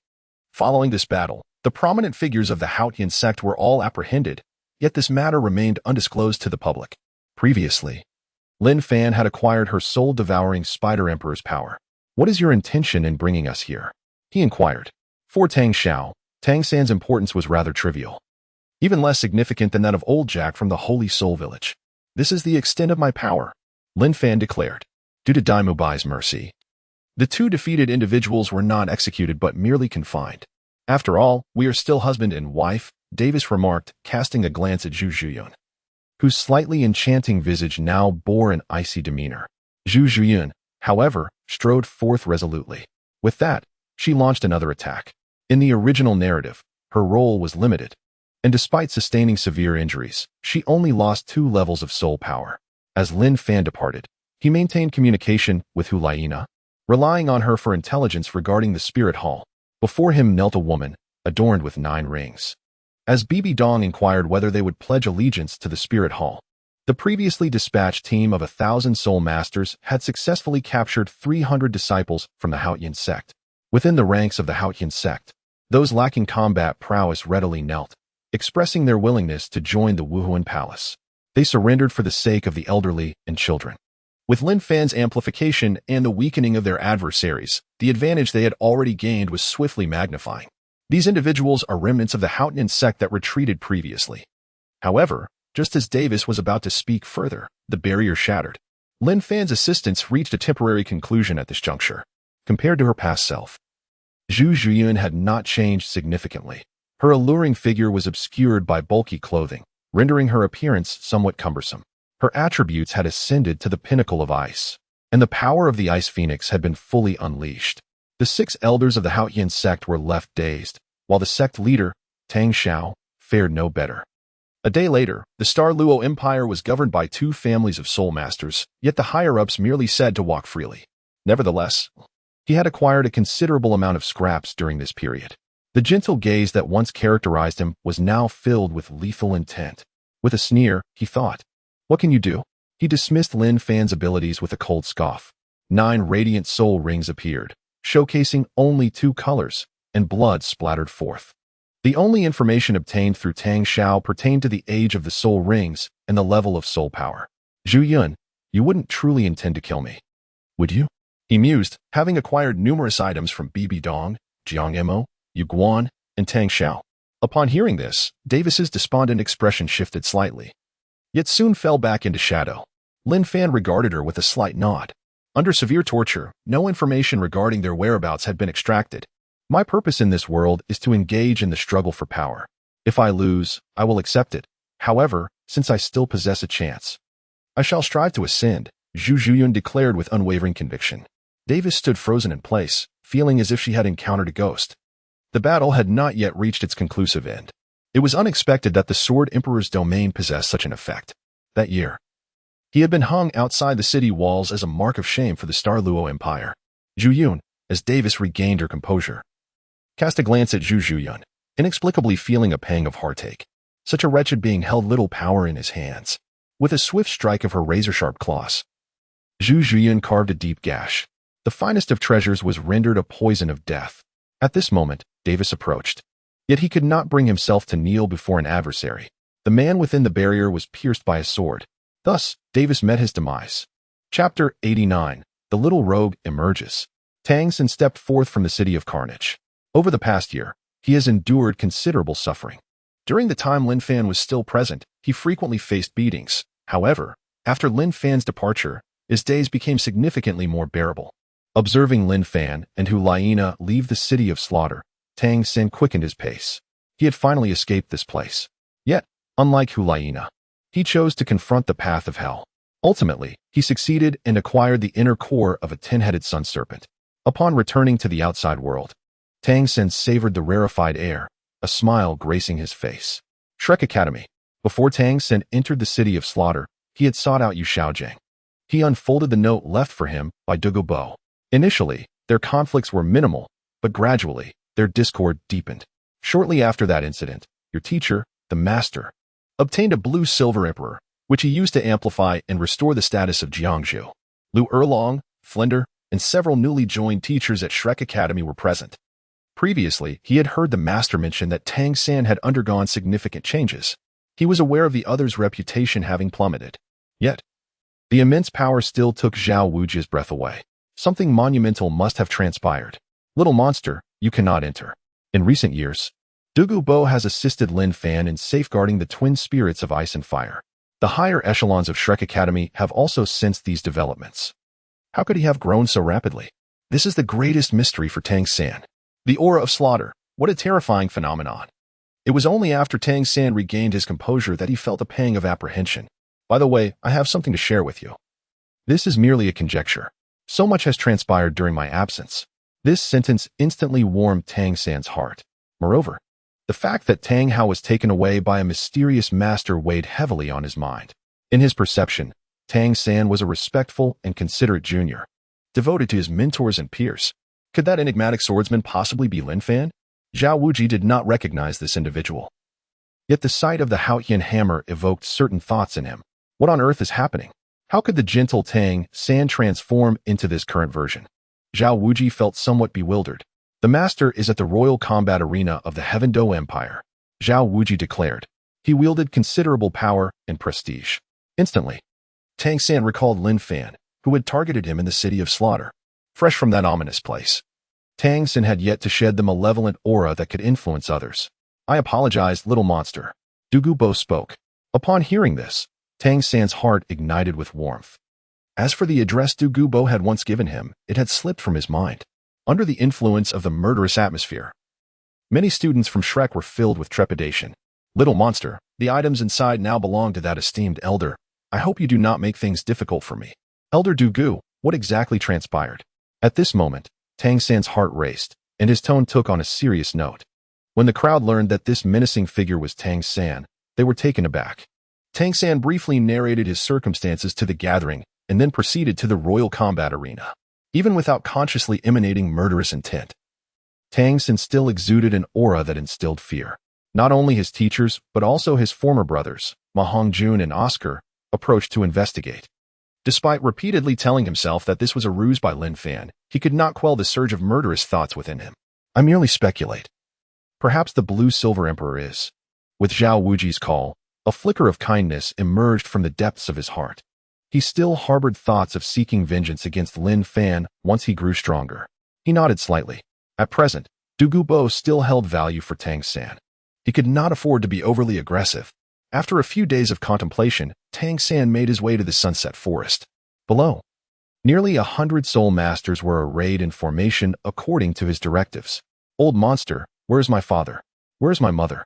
Following this battle, the prominent figures of the Haotian sect were all apprehended, yet this matter remained undisclosed to the public. Previously, Lin Fan had acquired her soul-devouring Spider Emperor's power. "What is your intention in bringing us here?" he inquired. For Tang San's importance was rather trivial, even less significant than that of Old Jack from the Holy Soul Village. "This is the extent of my power," Lin Fan declared. Due to Douluo's mercy, the 2 defeated individuals were not executed but merely confined. "After all, we are still husband and wife," Davis remarked, casting a glance at Xue Qinghe, whose slightly enchanting visage now bore an icy demeanor. Xue Qinghe, however, strode forth resolutely. With that, she launched another attack. In the original narrative, her role was limited, and despite sustaining severe injuries, she only lost 2 levels of soul power. As Lin Fan departed, he maintained communication with Hulaina, relying on her for intelligence regarding the spirit hall. Before him knelt a woman, adorned with 9 rings. As Bibidong inquired whether they would pledge allegiance to the spirit hall, the previously dispatched team of 1,000 soul masters had successfully captured 300 disciples from the Haotian sect. Within the ranks of the Haotian sect, those lacking combat prowess readily knelt, expressing their willingness to join the Wuhuan Palace. They surrendered for the sake of the elderly and children. With Lin Fan's amplification and the weakening of their adversaries, the advantage they had already gained was swiftly magnifying. These individuals are remnants of the Haotian sect that retreated previously. However, just as Davis was about to speak further, the barrier shattered. Lin Fan's assistance reached a temporary conclusion at this juncture. Compared to her past self, Xue Qinghe had not changed significantly. Her alluring figure was obscured by bulky clothing, rendering her appearance somewhat cumbersome. Her attributes had ascended to the pinnacle of ice, and the power of the Ice Phoenix had been fully unleashed. The 6 elders of the Haotian sect were left dazed, while the sect leader, Tang San, fared no better. A day later, the Star Luo Empire was governed by 2 families of soul masters, yet the higher-ups merely said to walk freely. Nevertheless, he had acquired a considerable amount of scraps during this period. The gentle gaze that once characterized him was now filled with lethal intent. With a sneer, he thought, "What can you do?" He dismissed Lin Fan's abilities with a cold scoff. 9 radiant soul rings appeared, showcasing only 2 colors, and blood splattered forth. The only information obtained through Tang San pertained to the age of the soul rings and the level of soul power. "Xue Qinghe, you wouldn't truly intend to kill me." would you? He mused, having acquired numerous items from Bibi Dong, Jiang Emo, Yu Guan, and Tang Xiao. Upon hearing this, Davis's despondent expression shifted slightly, yet soon fell back into shadow. Lin Fan regarded her with a slight nod. Under severe torture, no information regarding their whereabouts had been extracted. My purpose in this world is to engage in the struggle for power. If I lose, I will accept it. However, since I still possess a chance, I shall strive to ascend, Xu Zhuyun declared with unwavering conviction. Davis stood frozen in place, feeling as if she had encountered a ghost. The battle had not yet reached its conclusive end. It was unexpected that the Sword Emperor's domain possessed such an effect. That year, he had been hung outside the city walls as a mark of shame for the Star Luo Empire. Zhuyun, as Davis regained her composure, cast a glance at Xu Zhuyun, inexplicably feeling a pang of heartache. Such a wretched being held little power in his hands. With a swift strike of her razor-sharp claws, Xu Zhuyun carved a deep gash. The finest of treasures was rendered a poison of death. At this moment, Davis approached. Yet he could not bring himself to kneel before an adversary. The man within the barrier was pierced by a sword. Thus, Davis met his demise. Chapter 89. The Little Rogue Emerges. Tang San stepped forth from the City of Carnage. Over the past year, he has endured considerable suffering. During the time Lin Fan was still present, he frequently faced beatings. However, after Lin Fan's departure, his days became significantly more bearable. Observing Lin Fan and Hu Laiina leave the City of Slaughter, Tang San quickened his pace. He had finally escaped this place. Yet, unlike Hu Laiina, he chose to confront the path of hell. Ultimately, he succeeded and acquired the inner core of a 10-headed sun serpent. Upon returning to the outside world, Tang San savored the rarefied air, a smile gracing his face. Shrek Academy. Before Tang San entered the City of Slaughter, he had sought out Yu Xiaojing. He unfolded the note left for him by Douluo Bo. Initially, their conflicts were minimal, but gradually, their discord deepened. Shortly after that incident, your teacher, the master, obtained a blue silver emperor, which he used to amplify and restore the status of Jiangzhu. Lu Erlong, Flender, and several newly joined teachers at Shrek Academy were present. Previously, he had heard the master mention that Tang San had undergone significant changes. He was aware of the other's reputation having plummeted. Yet, the immense power still took Zhao Wuji's breath away. Something monumental must have transpired. Little monster, you cannot enter. In recent years, Douluo Bo has assisted Lin Fan in safeguarding the twin spirits of ice and fire. The higher echelons of Shrek Academy have also sensed these developments. How could he have grown so rapidly? This is the greatest mystery for Tang San. The aura of slaughter, what a terrifying phenomenon. It was only after Tang San regained his composure that he felt a pang of apprehension. By the way, I have something to share with you. This is merely a conjecture. So much has transpired during my absence. This sentence instantly warmed Tang San's heart. Moreover, the fact that Tang Hao was taken away by a mysterious master weighed heavily on his mind. In his perception, Tang San was a respectful and considerate junior, devoted to his mentors and peers. Could that enigmatic swordsman possibly be Lin Fan? Zhao Wuji did not recognize this individual. Yet the sight of the Haotian hammer evoked certain thoughts in him. What on earth is happening? How could the gentle Tang San transform into this current version? Zhao Wuji felt somewhat bewildered. The master is at the royal combat arena of the Heaven Dou Empire, Zhao Wuji declared. He wielded considerable power and prestige. Instantly, Tang San recalled Lin Fan, who had targeted him in the City of Slaughter. Fresh from that ominous place, Tang San had yet to shed the malevolent aura that could influence others. I apologize, little monster. Douluo Bo spoke. Upon hearing this, Tang San's heart ignited with warmth. As for the address Douluo Bo had once given him, it had slipped from his mind. Under the influence of the murderous atmosphere, many students from Shrek were filled with trepidation. Little monster, the items inside now belong to that esteemed elder. I hope you do not make things difficult for me. Elder Douluo, what exactly transpired? At this moment, Tang San's heart raced, and his tone took on a serious note. When the crowd learned that this menacing figure was Tang San, they were taken aback. Tang San briefly narrated his circumstances to the gathering and then proceeded to the royal combat arena. Even without consciously emanating murderous intent, Tang San still exuded an aura that instilled fear. Not only his teachers, but also his former brothers, Ma Hongjun and Oscar, approached to investigate. Despite repeatedly telling himself that this was a ruse by Lin Fan, he could not quell the surge of murderous thoughts within him. I merely speculate. Perhaps the Blue Silver Emperor is. With Zhao Wuji's call, a flicker of kindness emerged from the depths of his heart. He still harbored thoughts of seeking vengeance against Lin Fan once he grew stronger. He nodded slightly. At present, Douluo still held value for Tang San. He could not afford to be overly aggressive. After a few days of contemplation, Tang San made his way to the sunset forest. Below, nearly 100 soul masters were arrayed in formation according to his directives. Old monster, where's my father? Where's my mother?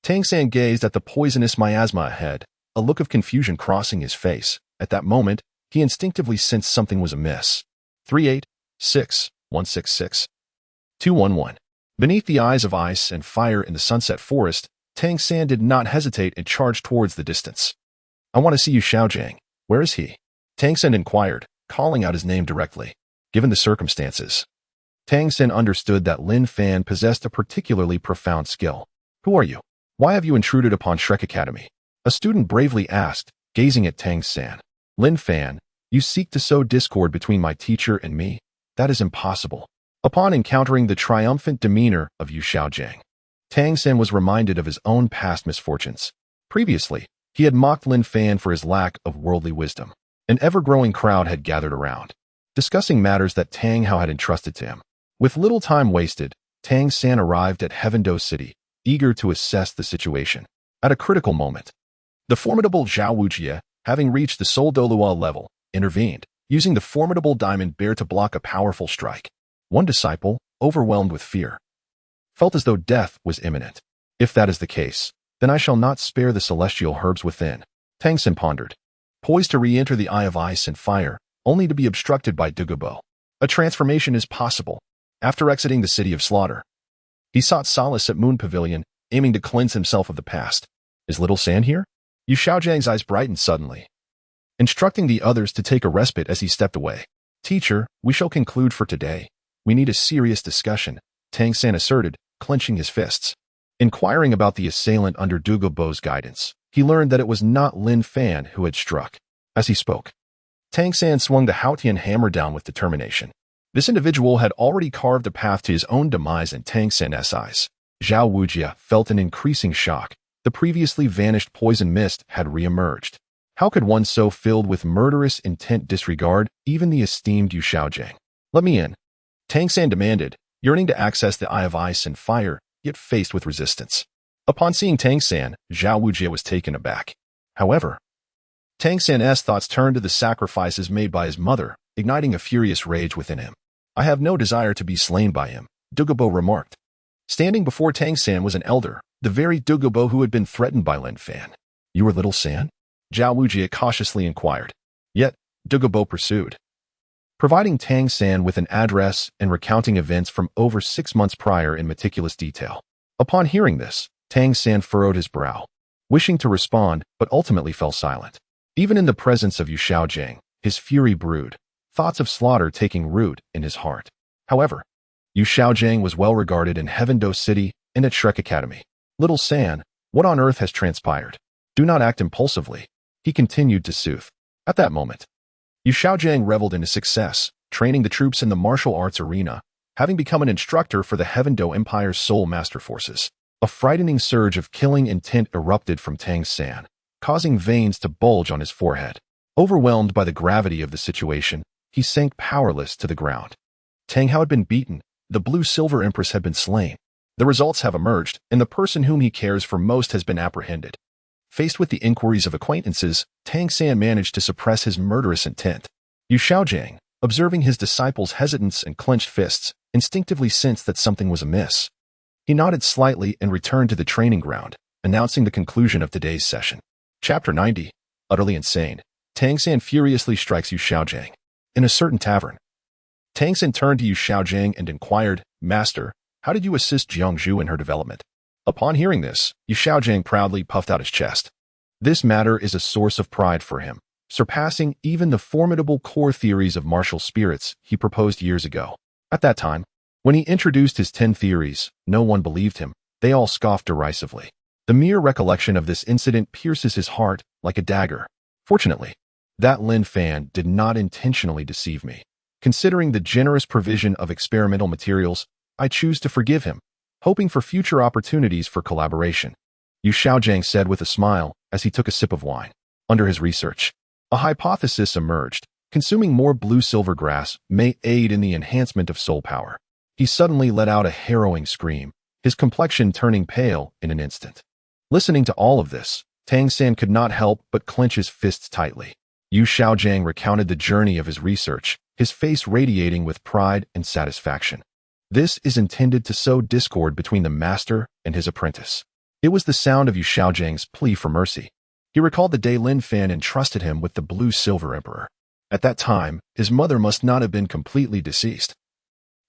Tang San gazed at the poisonous miasma ahead, a look of confusion crossing his face. At that moment, he instinctively sensed something was amiss. 386-166-211. Beneath the eyes of ice and fire in the sunset forest, Tang San did not hesitate and charged towards the distance. I want to see Xue Qinghe. Where is he? Tang San inquired, calling out his name directly. Given the circumstances, Tang San understood that Lin Fan possessed a particularly profound skill. Who are you? Why have you intruded upon Shrek Academy? A student bravely asked, gazing at Tang San. Lin Fan, you seek to sow discord between my teacher and me? That is impossible. Upon encountering the triumphant demeanor of Xue Qinghe, Tang San was reminded of his own past misfortunes. Previously, he had mocked Lin Fan for his lack of worldly wisdom. An ever-growing crowd had gathered around, discussing matters that Tang Hao had entrusted to him. With little time wasted, Tang San arrived at Heaven Dou City, eager to assess the situation. At a critical moment, the formidable Xue Qinghe, having reached the Soul Douluo level, intervened, using the formidable diamond bear to block a powerful strike. One disciple, overwhelmed with fear, felt as though death was imminent. If that is the case, then I shall not spare the celestial herbs within. Tang San pondered, poised to re-enter the eye of ice and fire, only to be obstructed by Douluo. A transformation is possible. After exiting the city of slaughter, he sought solace at Moon Pavilion, aiming to cleanse himself of the past. Is little San here? Xue Qinghe's eyes brightened suddenly, instructing the others to take a respite as he stepped away. Teacher, we shall conclude for today. We need a serious discussion, Tang San asserted, clenching his fists. Inquiring about the assailant under Douluo's guidance, he learned that it was not Lin Fan who had struck. As he spoke, Tang San swung the Haotian hammer down with determination. This individual had already carved a path to his own demise in Tang San's eyes. Xue Qinghe felt an increasing shock. The previously vanished poison mist had re-emerged. How could one so filled with murderous intent disregard even the esteemed Xue Qinghe? Let me in, Tang San demanded, yearning to access the eye of ice and fire, yet faced with resistance. Upon seeing Tang San, Xue Qinghe was taken aback. However, Tang San's thoughts turned to the sacrifices made by his mother, igniting a furious rage within him. I have no desire to be slain by him, Douluo remarked. Standing before Tang San was an elder, the very Douluo who had been threatened by Lin Fan. You are little San? Xue Qinghe cautiously inquired. Yet, Douluo pursued, providing Tang San with an address and recounting events from over 6 months prior in meticulous detail. Upon hearing this, Tang San furrowed his brow, wishing to respond but ultimately fell silent. Even in the presence of Xue Qinghe, his fury brewed, thoughts of slaughter taking root in his heart. However, Xue Qinghe was well regarded in Heaven Dou City and at Shrek Academy. Little San, what on earth has transpired? Do not act impulsively, he continued to soothe. At that moment, Xue Qinghe reveled in his success, training the troops in the martial arts arena, having become an instructor for the Heaven Dou Empire's Soul Master Forces. A frightening surge of killing intent erupted from Tang San, causing veins to bulge on his forehead. Overwhelmed by the gravity of the situation, he sank powerless to the ground. Tang Hao had been beaten, the Blue Silver Empress had been slain. The results have emerged, and the person whom he cares for most has been apprehended. Faced with the inquiries of acquaintances, Tang San managed to suppress his murderous intent. Xue Qinghe, observing his disciple's hesitance and clenched fists, instinctively sensed that something was amiss. He nodded slightly and returned to the training ground, announcing the conclusion of today's session. Chapter 90. Utterly insane. Tang San furiously strikes Xue Qinghe. In a certain tavern, Tang San turned to Xue Qinghe and inquired, Master, how did you assist Jiangzhu in her development? Upon hearing this, Xue Qinghe proudly puffed out his chest. This matter is a source of pride for him, surpassing even the formidable core theories of martial spirits he proposed years ago. At that time, when he introduced his 10 theories, no one believed him. They all scoffed derisively. The mere recollection of this incident pierces his heart like a dagger. Fortunately, that Lin Fan did not intentionally deceive me. Considering the generous provision of experimental materials, I choose to forgive him, hoping for future opportunities for collaboration. Xue Qinghe said with a smile as he took a sip of wine. Under his research, A hypothesis emerged. Consuming more blue-silver grass may aid in the enhancement of soul power. He suddenly let out a harrowing scream, his complexion turning pale in an instant. Listening to all of this, Tang San could not help but clench his fists tightly. Yu Xiaojiang recounted the journey of his research, his face radiating with pride and satisfaction. This is intended to sow discord between the master and his apprentice. It was the sound of Yu Xiaojiang's plea for mercy. He recalled the day Lin Fan entrusted him with the blue-silver emperor. At that time, his mother must not have been completely deceased.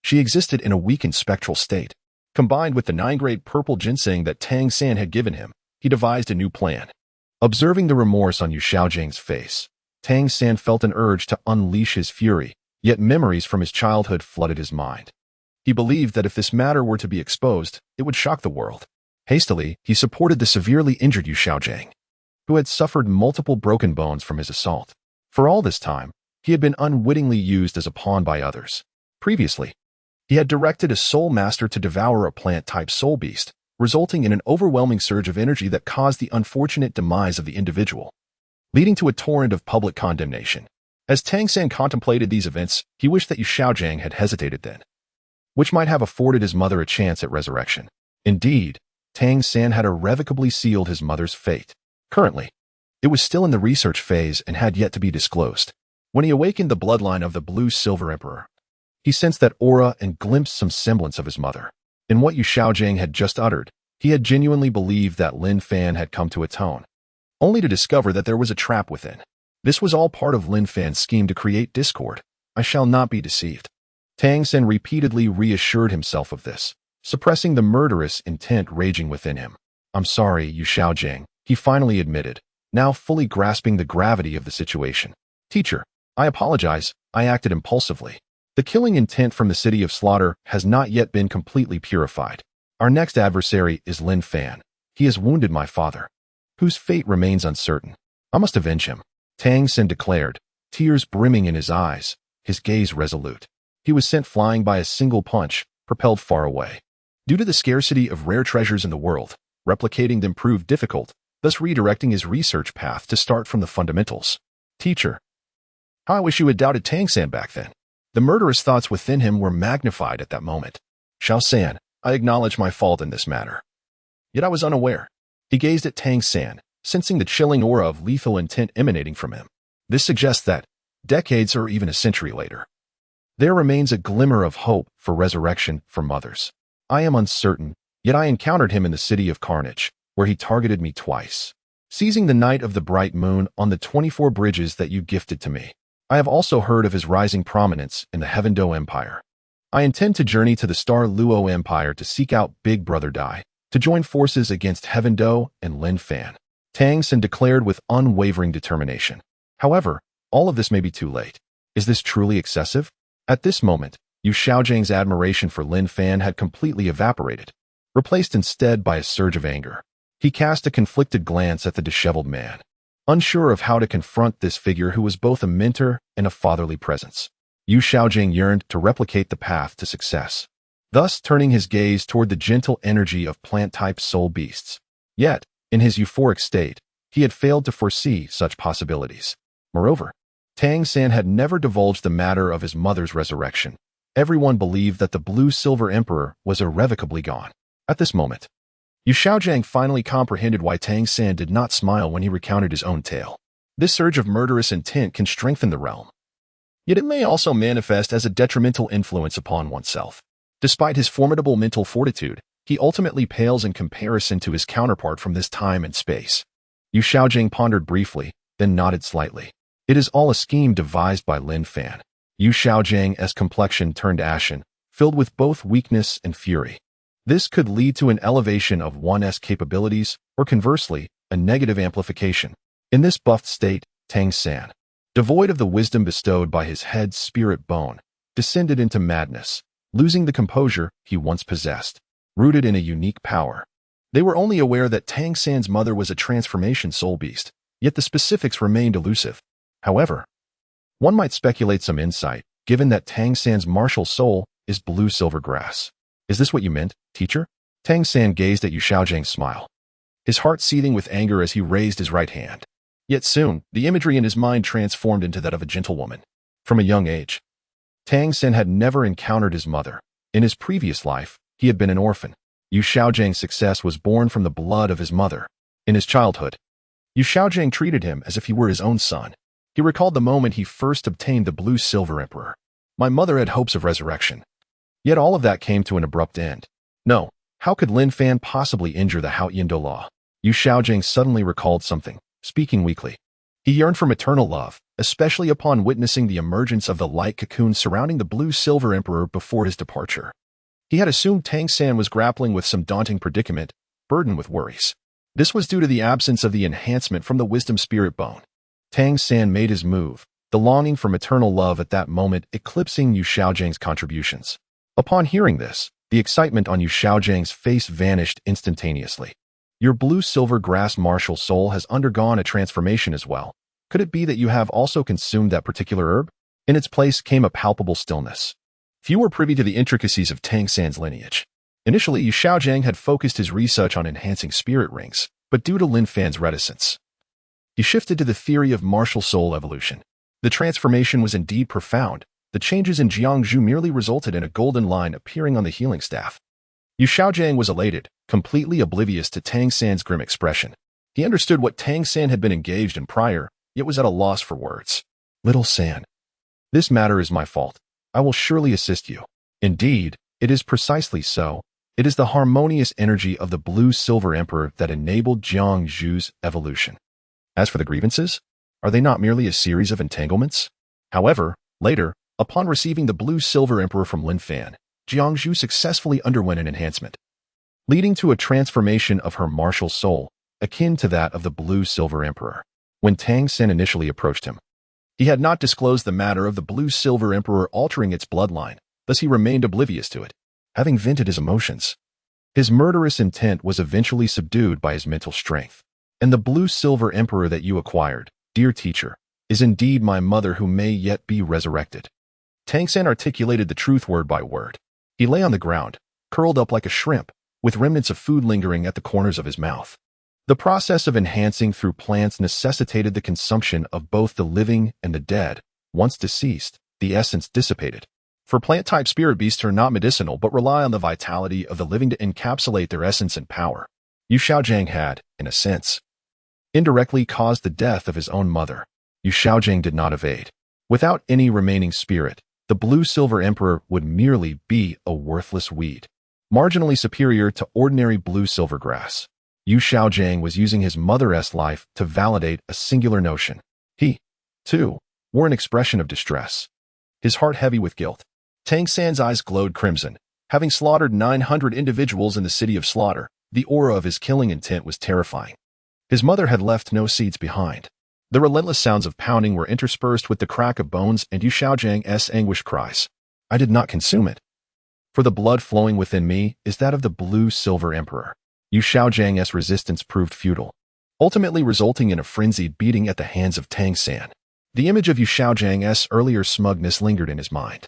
She existed in a weakened spectral state. Combined with the 9-grade purple ginseng that Tang San had given him, he devised a new plan. Observing the remorse on Yu Xiaojiang's face, Tang San felt an urge to unleash his fury, yet memories from his childhood flooded his mind. He believed that if this matter were to be exposed, it would shock the world. Hastily, he supported the severely injured Yu Xiaojiang, who had suffered multiple broken bones from his assault. For all this time, he had been unwittingly used as a pawn by others. Previously, he had directed a soul master to devour a plant-type soul beast, resulting in an overwhelming surge of energy that caused the unfortunate demise of the individual, leading to a torrent of public condemnation. As Tang San contemplated these events, he wished that Yu Xiaojiang had hesitated then, which might have afforded his mother a chance at resurrection. Indeed, Tang San had irrevocably sealed his mother's fate. Currently, it was still in the research phase and had yet to be disclosed. When he awakened the bloodline of the blue-silver emperor, he sensed that aura and glimpsed some semblance of his mother. In what Yu Xiaojiang had just uttered, he had genuinely believed that Lin Fan had come to atone, only to discover that there was a trap within. This was all part of Lin Fan's scheme to create discord. I shall not be deceived. Tang San repeatedly reassured himself of this, suppressing the murderous intent raging within him. I'm sorry, Yu Xiaojiang, he finally admitted, now fully grasping the gravity of the situation. Teacher, I apologize, I acted impulsively. The killing intent from the city of slaughter has not yet been completely purified. Our next adversary is Lin Fan. He has wounded my father, whose fate remains uncertain. I must avenge him, Tang San declared, tears brimming in his eyes, his gaze resolute. He was sent flying by a single punch, propelled far away. Due to the scarcity of rare treasures in the world, replicating them proved difficult, thus redirecting his research path to start from the fundamentals. Teacher, how I wish you had doubted Tang San back then. The murderous thoughts within him were magnified at that moment. Xiao San, I acknowledge my fault in this matter. Yet I was unaware. He gazed at Tang San, sensing the chilling aura of lethal intent emanating from him. This suggests that, decades or even a century later, there remains a glimmer of hope for resurrection from others. I am uncertain, yet I encountered him in the City of Carnage, where he targeted me twice, seizing the night of the bright moon on the 24 bridges that you gifted to me. I have also heard of his rising prominence in the Heaven Dou Empire. I intend to journey to the Star Luo Empire to seek out Big Brother Dai, to join forces against Heaven Dou and Lin Fan, Tang San declared with unwavering determination. However, all of this may be too late. Is this truly excessive? At this moment, Yu Xiaojiang's admiration for Lin Fan had completely evaporated, replaced instead by a surge of anger. He cast a conflicted glance at the disheveled man, unsure of how to confront this figure who was both a mentor and a fatherly presence. Yu Xiaojiang yearned to replicate the path to success, thus turning his gaze toward the gentle energy of plant-type soul beasts. Yet, in his euphoric state, he had failed to foresee such possibilities. Moreover, Tang San had never divulged the matter of his mother's resurrection. Everyone believed that the blue-silver emperor was irrevocably gone. At this moment, Yu Xiaojiang finally comprehended why Tang San did not smile when he recounted his own tale. This surge of murderous intent can strengthen the realm, yet it may also manifest as a detrimental influence upon oneself. Despite his formidable mental fortitude, he ultimately pales in comparison to his counterpart from this time and space. Yu Xiaojiang pondered briefly, then nodded slightly. It is all a scheme devised by Lin Fan. Yu Xiaojiang's complexion turned ashen, filled with both weakness and fury. This could lead to an elevation of one's capabilities, or conversely, a negative amplification. In this buffed state, Tang San, devoid of the wisdom bestowed by his head spirit bone, descended into madness, losing the composure he once possessed, rooted in a unique power. They were only aware that Tang San's mother was a transformation soul beast, yet the specifics remained elusive. However, one might speculate some insight, given that Tang San's martial soul is blue-silver grass. Is this what you meant, teacher? Tang San gazed at Yu Xiaojiang's smile, his heart seething with anger as he raised his right hand. Yet soon, the imagery in his mind transformed into that of a gentlewoman. From a young age, Tang San had never encountered his mother. In his previous life, he had been an orphan. Yu Xiaojiang's success was born from the blood of his mother. In his childhood, Yu Xiaojiang treated him as if he were his own son. He recalled the moment he first obtained the Blue Silver Emperor. My mother had hopes of resurrection. Yet all of that came to an abrupt end. No, how could Lin Fan possibly injure the Haotian Douluo? Yu Xiaojiang suddenly recalled something, speaking weakly. He yearned for maternal love, especially upon witnessing the emergence of the light cocoon surrounding the Blue Silver Emperor before his departure. He had assumed Tang San was grappling with some daunting predicament, burdened with worries. This was due to the absence of the enhancement from the Wisdom Spirit Bone. Tang San made his move, the longing for maternal love at that moment eclipsing Yu Xiaojiang's contributions. Upon hearing this, the excitement on Yu Xiaojiang's face vanished instantaneously. Your blue-silver grass martial soul has undergone a transformation as well. Could it be that you have also consumed that particular herb? In its place came a palpable stillness. Few were privy to the intricacies of Tang San's lineage. Initially, Yu Xiaojiang had focused his research on enhancing spirit rings, but due to Lin Fan's reticence, he shifted to the theory of martial soul evolution. The transformation was indeed profound. The changes in Jiangzhu merely resulted in a golden line appearing on the healing staff. Yu Xiaojiang was elated, completely oblivious to Tang San's grim expression. He understood what Tang San had been engaged in prior, yet was at a loss for words. Little San, this matter is my fault. I will surely assist you. Indeed, it is precisely so. It is the harmonious energy of the Blue-Silver Emperor that enabled Jiangzhu's evolution. As for the grievances, are they not merely a series of entanglements? However, later, upon receiving the Blue-Silver Emperor from Lin Fan, Jiangzhu successfully underwent an enhancement, leading to a transformation of her martial soul, akin to that of the Blue-Silver Emperor. When Tang San initially approached him, he had not disclosed the matter of the Blue-Silver Emperor altering its bloodline, thus he remained oblivious to it. Having vented his emotions, his murderous intent was eventually subdued by his mental strength. And the Blue-Silver Emperor that you acquired, dear teacher, is indeed my mother who may yet be resurrected. Tang San articulated the truth word by word. He lay on the ground, curled up like a shrimp, with remnants of food lingering at the corners of his mouth. The process of enhancing through plants necessitated the consumption of both the living and the dead. Once deceased, the essence dissipated. For plant-type spirit beasts are not medicinal but rely on the vitality of the living to encapsulate their essence and power. Yu Xiaojiang had, in a sense, indirectly caused the death of his own mother. Yu Xiaojiang did not evade. Without any remaining spirit, the Blue-Silver Emperor would merely be a worthless weed, marginally superior to ordinary blue-silver grass. Yu Xiaojiang was using his mother's life to validate a singular notion. He, too, wore an expression of distress, his heart heavy with guilt. Tang San's eyes glowed crimson. Having slaughtered 900 individuals in the city of slaughter, the aura of his killing intent was terrifying. His mother had left no seeds behind. The relentless sounds of pounding were interspersed with the crack of bones and Yu Xiaojiang's anguished cries. I did not consume it. For the blood flowing within me is that of the Blue-Silver Emperor. Yu Xiaojiang's resistance proved futile, ultimately resulting in a frenzied beating at the hands of Tang San. The image of Yu Xiaojiang's earlier smugness lingered in his mind,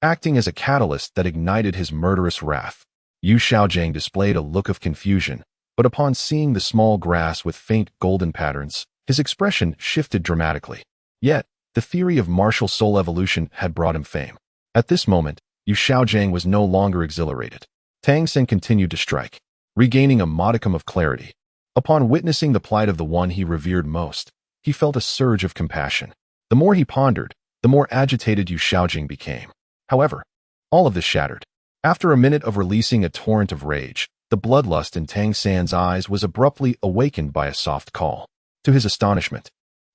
acting as a catalyst that ignited his murderous wrath. Yu Xiaojiang displayed a look of confusion, but upon seeing the small grass with faint golden patterns, his expression shifted dramatically. Yet, the theory of martial soul evolution had brought him fame. At this moment, Yu Xiaojiang was no longer exhilarated. Tang San continued to strike, regaining a modicum of clarity. Upon witnessing the plight of the one he revered most, he felt a surge of compassion. The more he pondered, the more agitated Yu Xiaojiang became. However, all of this shattered. After a minute of releasing a torrent of rage, the bloodlust in Tang San's eyes was abruptly awakened by a soft call. To his astonishment,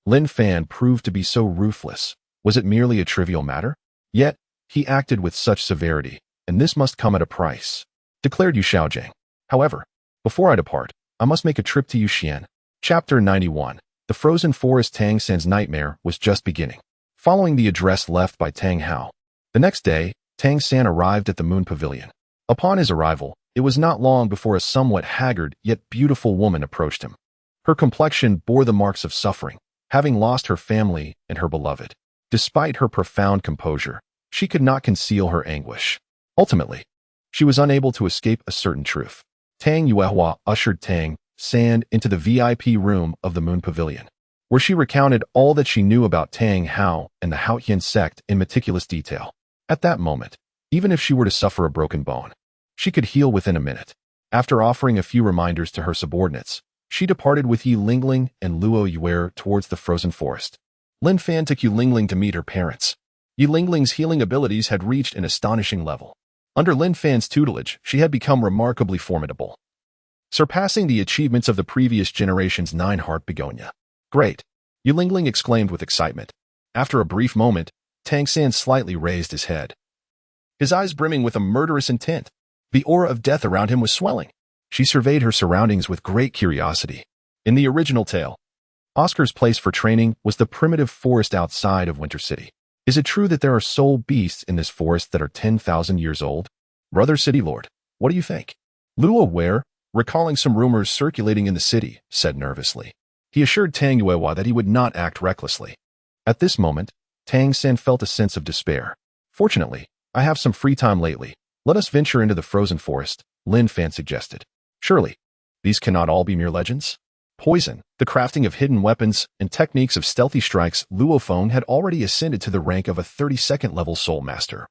Lin Fan proved to be so ruthless. Was it merely a trivial matter? Yet, he acted with such severity, and this must come at a price, declared Yu Xiaojiang. However, before I depart, I must make a trip to Yuxian. Chapter 91. The frozen forest. Tang San's nightmare was just beginning. Following the address left by Tang Hao, the next day, Tang San arrived at the Moon Pavilion. Upon his arrival, it was not long before a somewhat haggard yet beautiful woman approached him. Her complexion bore the marks of suffering, having lost her family and her beloved. Despite her profound composure, she could not conceal her anguish. Ultimately, she was unable to escape a certain truth. Tang Yuehua ushered Tang San into the VIP room of the Moon Pavilion. where she recounted all that she knew about Tang Hao and the Haotian sect in meticulous detail. At that moment, even if she were to suffer a broken bone, she could heal within a minute. After offering a few reminders to her subordinates, she departed with Yi Lingling and Luo Yue towards the frozen forest. Lin Fan took Yi Lingling to meet her parents. Yi Lingling's healing abilities had reached an astonishing level. Under Lin Fan's tutelage, she had become remarkably formidable, surpassing the achievements of the previous generation's 9-heart begonia. Great! Yi Lingling exclaimed with excitement. After a brief moment, Tang San slightly raised his head, his eyes brimming with a murderous intent. The aura of death around him was swelling. She surveyed her surroundings with great curiosity. In the original tale, Oscar's place for training was the primitive forest outside of Winter City. Is it true that there are soul beasts in this forest that are 10,000 years old? Brother City Lord, what do you think? Luo Ware, recalling some rumors circulating in the city, said nervously. He assured Tang Yuehua that he would not act recklessly. At this moment, Tang San felt a sense of despair. Fortunately, I have some free time lately. Let us venture into the frozen forest, Lin Fan suggested. Surely, these cannot all be mere legends? Poison, the crafting of hidden weapons, and techniques of stealthy strikes. Luo Feng had already ascended to the rank of a 32nd level soul master,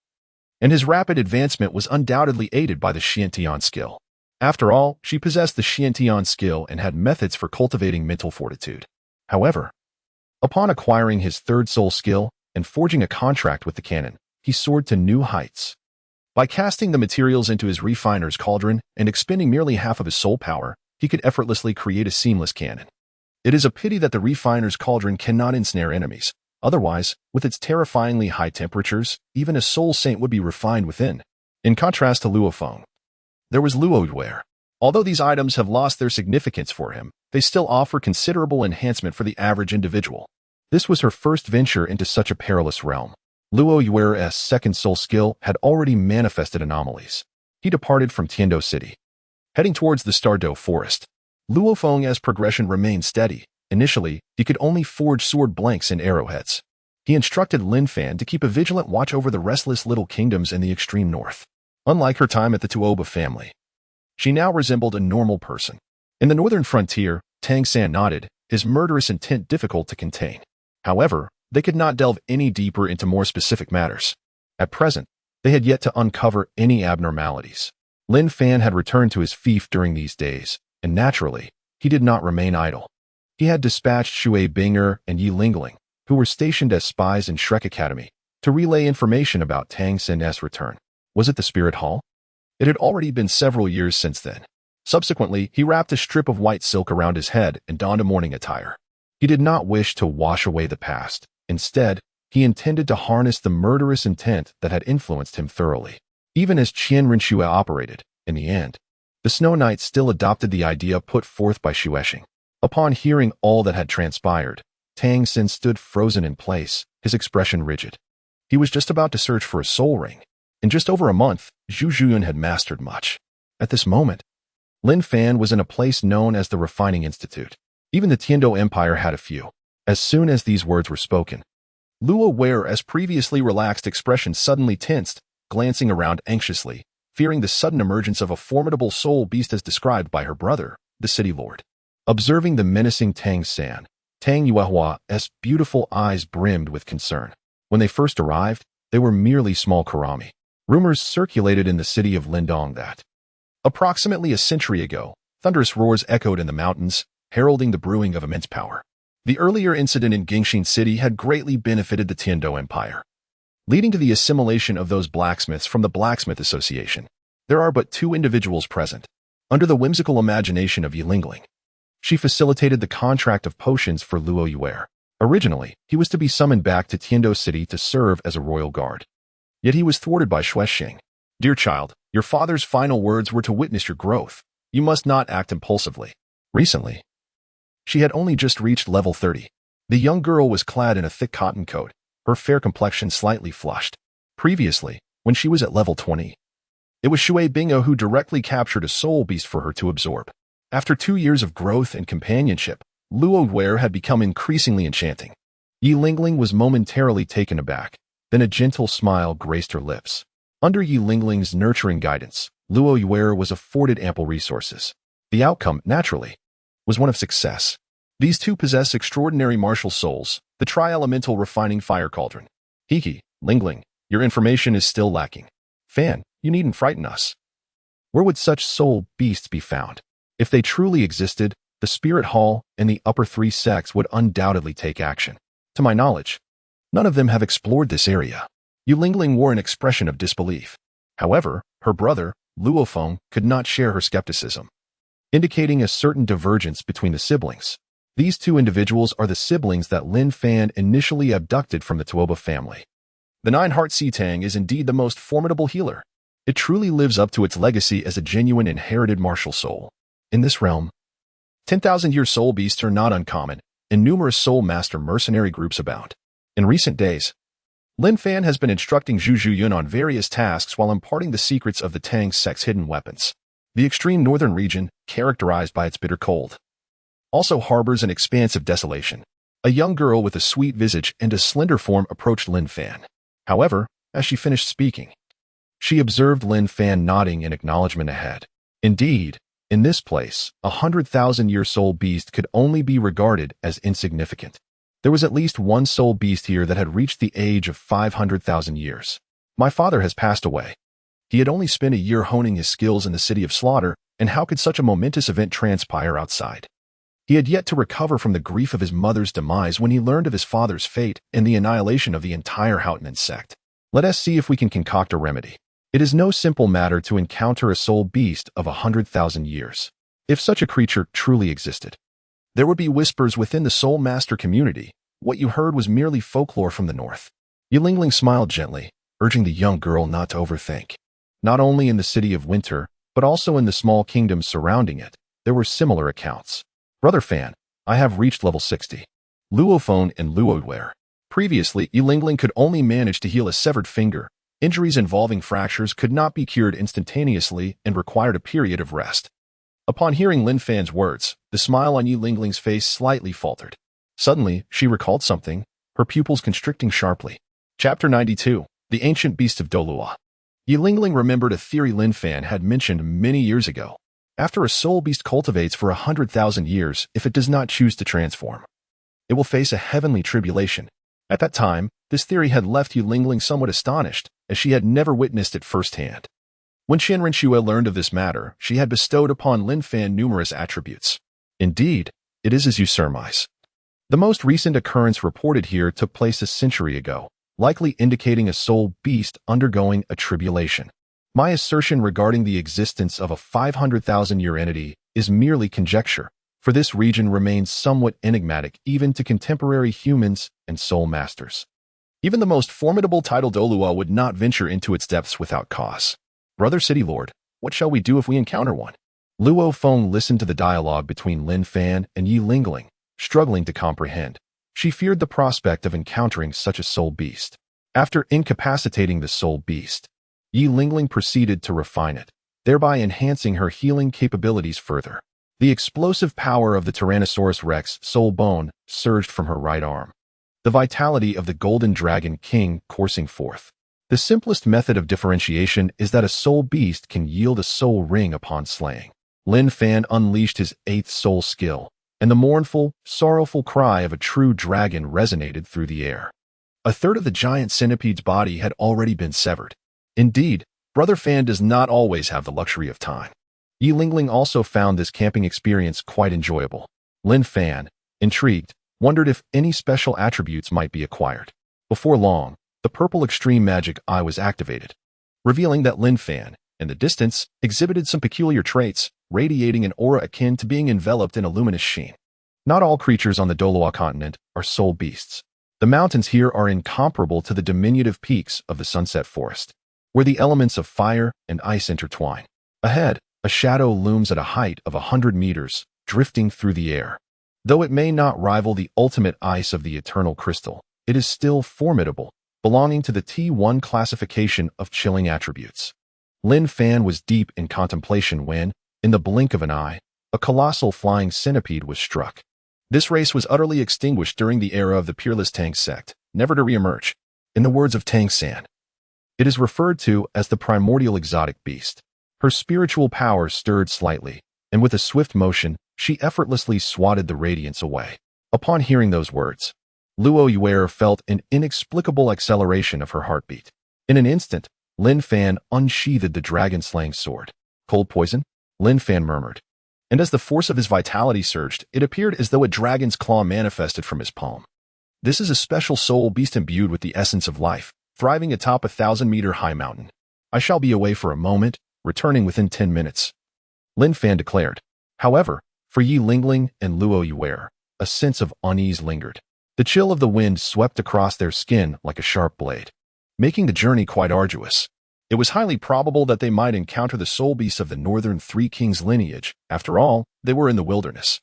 and his rapid advancement was undoubtedly aided by the Xiantian skill. After all, she possessed the Xiantian skill and had methods for cultivating mental fortitude. However, upon acquiring his third soul skill and forging a contract with the canon, he soared to new heights. By casting the materials into his refiner's cauldron and expending merely half of his soul power, he could effortlessly create a seamless cannon. It is a pity that the refiner's cauldron cannot ensnare enemies. Otherwise, with its terrifyingly high temperatures, even a soul saint would be refined within. In contrast to Luo Feng, there was Luo Yue. Although these items have lost their significance for him, they still offer considerable enhancement for the average individual. This was her first venture into such a perilous realm. Luo Yue's second soul skill had already manifested anomalies. He departed from Tiandou City, heading towards the Stardew Forest. Luo Feng's progression remained steady. Initially, he could only forge sword blanks and arrowheads. He instructed Lin Fan to keep a vigilant watch over the restless little kingdoms in the extreme north. Unlike her time at the Tuoba family, she now resembled a normal person. In the northern frontier, Tang San nodded, his murderous intent difficult to contain. However, they could not delve any deeper into more specific matters. At present, they had yet to uncover any abnormalities. Lin Fan had returned to his fief during these days, and naturally, he did not remain idle. He had dispatched Xue Qinghe and Yi Lingling, who were stationed as spies in Shrek Academy, to relay information about Tang San's return. Was it the Spirit Hall? It had already been several years since then. Subsequently, he wrapped a strip of white silk around his head and donned a mourning attire. He did not wish to wash away the past. Instead, he intended to harness the murderous intent that had influenced him thoroughly. Even as Qian Renxue operated, in the end, the Snow Knight still adopted the idea put forth by Xue Qinghe. Upon hearing all that had transpired, Tang San stood frozen in place, his expression rigid. He was just about to search for a soul ring. In just over a month, Zhu Zhuyun had mastered much. At this moment, Lin Fan was in a place known as the Refining Institute. Even the Tiandou Empire had a few. As soon as these words were spoken, Luo Ware's previously relaxed expression suddenly tensed, glancing around anxiously, fearing the sudden emergence of a formidable soul beast as described by her brother, the city lord. Observing the menacing Tang San, Tang Yuehua's beautiful eyes brimmed with concern. When they first arrived, they were merely small karami. Rumors circulated in the city of Lindong that, approximately a century ago, thunderous roars echoed in the mountains, heralding the brewing of immense power. The earlier incident in Gingxin City had greatly benefited the Tiandou Empire, leading to the assimilation of those blacksmiths from the Blacksmith Association. There are but 2 individuals present. Under the whimsical imagination of Yi Lingling, she facilitated the contract of potions for Luo Yue. Originally, he was to be summoned back to Tiandou City to serve as a royal guard. Yet he was thwarted by Xue Qinghe. Dear child, your father's final words were to witness your growth. You must not act impulsively. Recently, she had only just reached level 30. The young girl was clad in a thick cotton coat, her fair complexion slightly flushed. Previously, when she was at level 20, it was Xue Qinghe who directly captured a soul beast for her to absorb. After 2 years of growth and companionship, Luo Ware had become increasingly enchanting. Yi Lingling was momentarily taken aback, then a gentle smile graced her lips. Under Yi Lingling's nurturing guidance, Luo Ware was afforded ample resources. The outcome, naturally, was one of success. These two possess extraordinary martial souls, the tri-elemental refining fire cauldron. Hiki, Lingling, your information is still lacking. Fan, you needn't frighten us. Where would such soul beasts be found? If they truly existed, the Spirit Hall and the upper three sects would undoubtedly take action. To my knowledge, none of them have explored this area. Yu Lingling wore an expression of disbelief. However, her brother, Luo Feng, could not share her skepticism, indicating a certain divergence between the siblings. These two individuals are the siblings that Lin Fan initially abducted from the Tuoba family. The Nine-Heart Sea Tang is indeed the most formidable healer. It truly lives up to its legacy as a genuine inherited martial soul. In this realm, 10,000-year soul beasts are not uncommon, and numerous soul master mercenary groups abound. In recent days, Lin Fan has been instructing Zhu Zhuyun on various tasks while imparting the secrets of the Tang sect's hidden weapons. The extreme northern region, characterized by its bitter cold, also harbors an expanse of desolation. A young girl with a sweet visage and a slender form approached Lin Fan. However, as she finished speaking, she observed Lin Fan nodding in acknowledgement ahead. Indeed, in this place, 100,000-year soul beast could only be regarded as insignificant. There was at least one soul beast here that had reached the age of 500,000 years. My father has passed away. He had only spent a year honing his skills in the City of Slaughter, and how could such a momentous event transpire outside? He had yet to recover from the grief of his mother's demise when he learned of his father's fate and the annihilation of the entire Houghton sect. Let us see if we can concoct a remedy. It is no simple matter to encounter a soul beast of 100,000 years. If such a creature truly existed, there would be whispers within the soul master community. What you heard was merely folklore from the north. Yu Lingling smiled gently, urging the young girl not to overthink. Not only in the City of Winter, but also in the small kingdoms surrounding it, there were similar accounts. Brother Fan, I have reached level 60. Luo Feng and Luo Ware. Previously, Yu Lingling could only manage to heal a severed finger. Injuries involving fractures could not be cured instantaneously and required a period of rest. Upon hearing Lin Fan's words, the smile on Yu Lingling's face slightly faltered. Suddenly, she recalled something, her pupils constricting sharply. Chapter 92, The Ancient Beast of Douluo. Yu Lingling remembered a theory Lin Fan had mentioned many years ago. After a soul beast cultivates for 100,000 years, if it does not choose to transform, it will face a heavenly tribulation. At that time, this theory had left Yu Lingling somewhat astonished, as she had never witnessed it firsthand. When Qian Renxue learned of this matter, she had bestowed upon Lin Fan numerous attributes. Indeed, it is as you surmise. The most recent occurrence reported here took place a century ago, likely indicating a soul beast undergoing a tribulation. My assertion regarding the existence of a 500,000-year entity is merely conjecture, for this region remains somewhat enigmatic even to contemporary humans and soul masters. Even the most formidable title Douluo would not venture into its depths without cause. Brother City Lord, what shall we do if we encounter one? Luo Feng listened to the dialogue between Lin Fan and Yu Lingling, struggling to comprehend. She feared the prospect of encountering such a soul beast. After incapacitating the soul beast, Yu Lingling proceeded to refine it, thereby enhancing her healing capabilities further. The explosive power of the Tyrannosaurus Rex soul bone surged from her right arm, the vitality of the Golden Dragon King coursing forth. The simplest method of differentiation is that a soul beast can yield a soul ring upon slaying. Lin Fan unleashed his 8th soul skill, and the mournful, sorrowful cry of a true dragon resonated through the air. A third of the giant centipede's body had already been severed. Indeed, Brother Fan does not always have the luxury of time. Yu Lingling also found this camping experience quite enjoyable. Lin Fan, intrigued, wondered if any special attributes might be acquired. Before long, the purple extreme magic eye was activated, revealing that Lin Fan, in the distance, exhibited some peculiar traits, radiating an aura akin to being enveloped in a luminous sheen. Not all creatures on the Douluo Continent are soul beasts. The mountains here are incomparable to the diminutive peaks of the Sunset Forest, where the elements of fire and ice intertwine. Ahead, a shadow looms at a height of 100 meters, drifting through the air. Though it may not rival the ultimate ice of the eternal crystal, it is still formidable, belonging to the T1 classification of chilling attributes. Lin Fan was deep in contemplation when, in the blink of an eye, a colossal flying centipede was struck. This race was utterly extinguished during the era of the peerless Tang sect, never to reemerge. In the words of Tang San, it is referred to as the primordial exotic beast. Her spiritual power stirred slightly, and with a swift motion, she effortlessly swatted the radiance away. Upon hearing those words, Luo Yuer felt an inexplicable acceleration of her heartbeat. In an instant, Lin Fan unsheathed the dragon-slaying sword. Cold poison? Lin Fan murmured. And as the force of his vitality surged, it appeared as though a dragon's claw manifested from his palm. This is a special soul beast imbued with the essence of life, thriving atop a 1,000-meter-high mountain. I shall be away for a moment, returning within 10 minutes. Lin Fan declared. However, for Yi Lingling and Luo Yuer, a sense of unease lingered. The chill of the wind swept across their skin like a sharp blade, making the journey quite arduous. It was highly probable that they might encounter the soul beasts of the northern Three Kings lineage. After all, they were in the wilderness.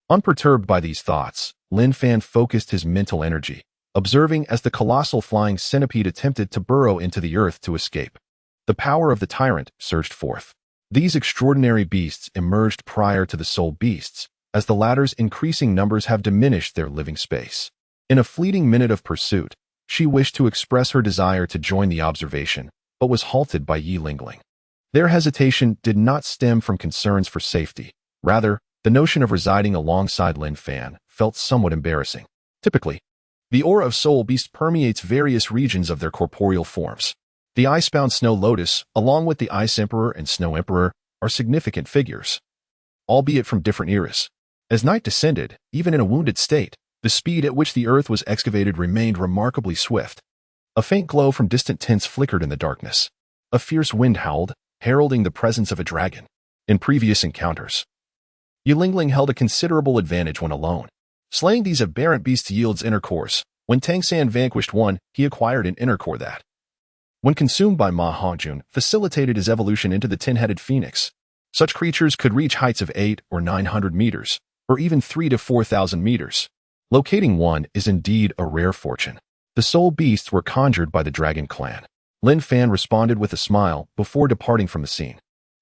Unperturbed by these thoughts, Lin Fan focused his mental energy, observing as the colossal flying centipede attempted to burrow into the earth to escape. The power of the tyrant surged forth. These extraordinary beasts emerged prior to the soul beasts, as the latter's increasing numbers have diminished their living space. In a fleeting minute of pursuit, she wished to express her desire to join the observation, but was halted by Yi Lingling. Their hesitation did not stem from concerns for safety. Rather, the notion of residing alongside Lin Fan felt somewhat embarrassing. Typically, the aura of soul beast permeates various regions of their corporeal forms. The icebound Snow Lotus, along with the Ice Emperor and Snow Emperor, are significant figures, albeit from different eras. As night descended, even in a wounded state, the speed at which the earth was excavated remained remarkably swift. A faint glow from distant tents flickered in the darkness. A fierce wind howled, heralding the presence of a dragon. In previous encounters, Yi Lingling held a considerable advantage when alone. Slaying these aberrant beasts yields inner cores. When Tang San vanquished one, he acquired an inner core that, when consumed by Ma Hongjun, facilitated his evolution into the 10-headed phoenix. Such creatures could reach heights of 8 or 900 meters, or even 3 to 4,000 meters. Locating one is indeed a rare fortune. The soul beasts were conjured by the Dragon Clan. Lin Fan responded with a smile before departing from the scene.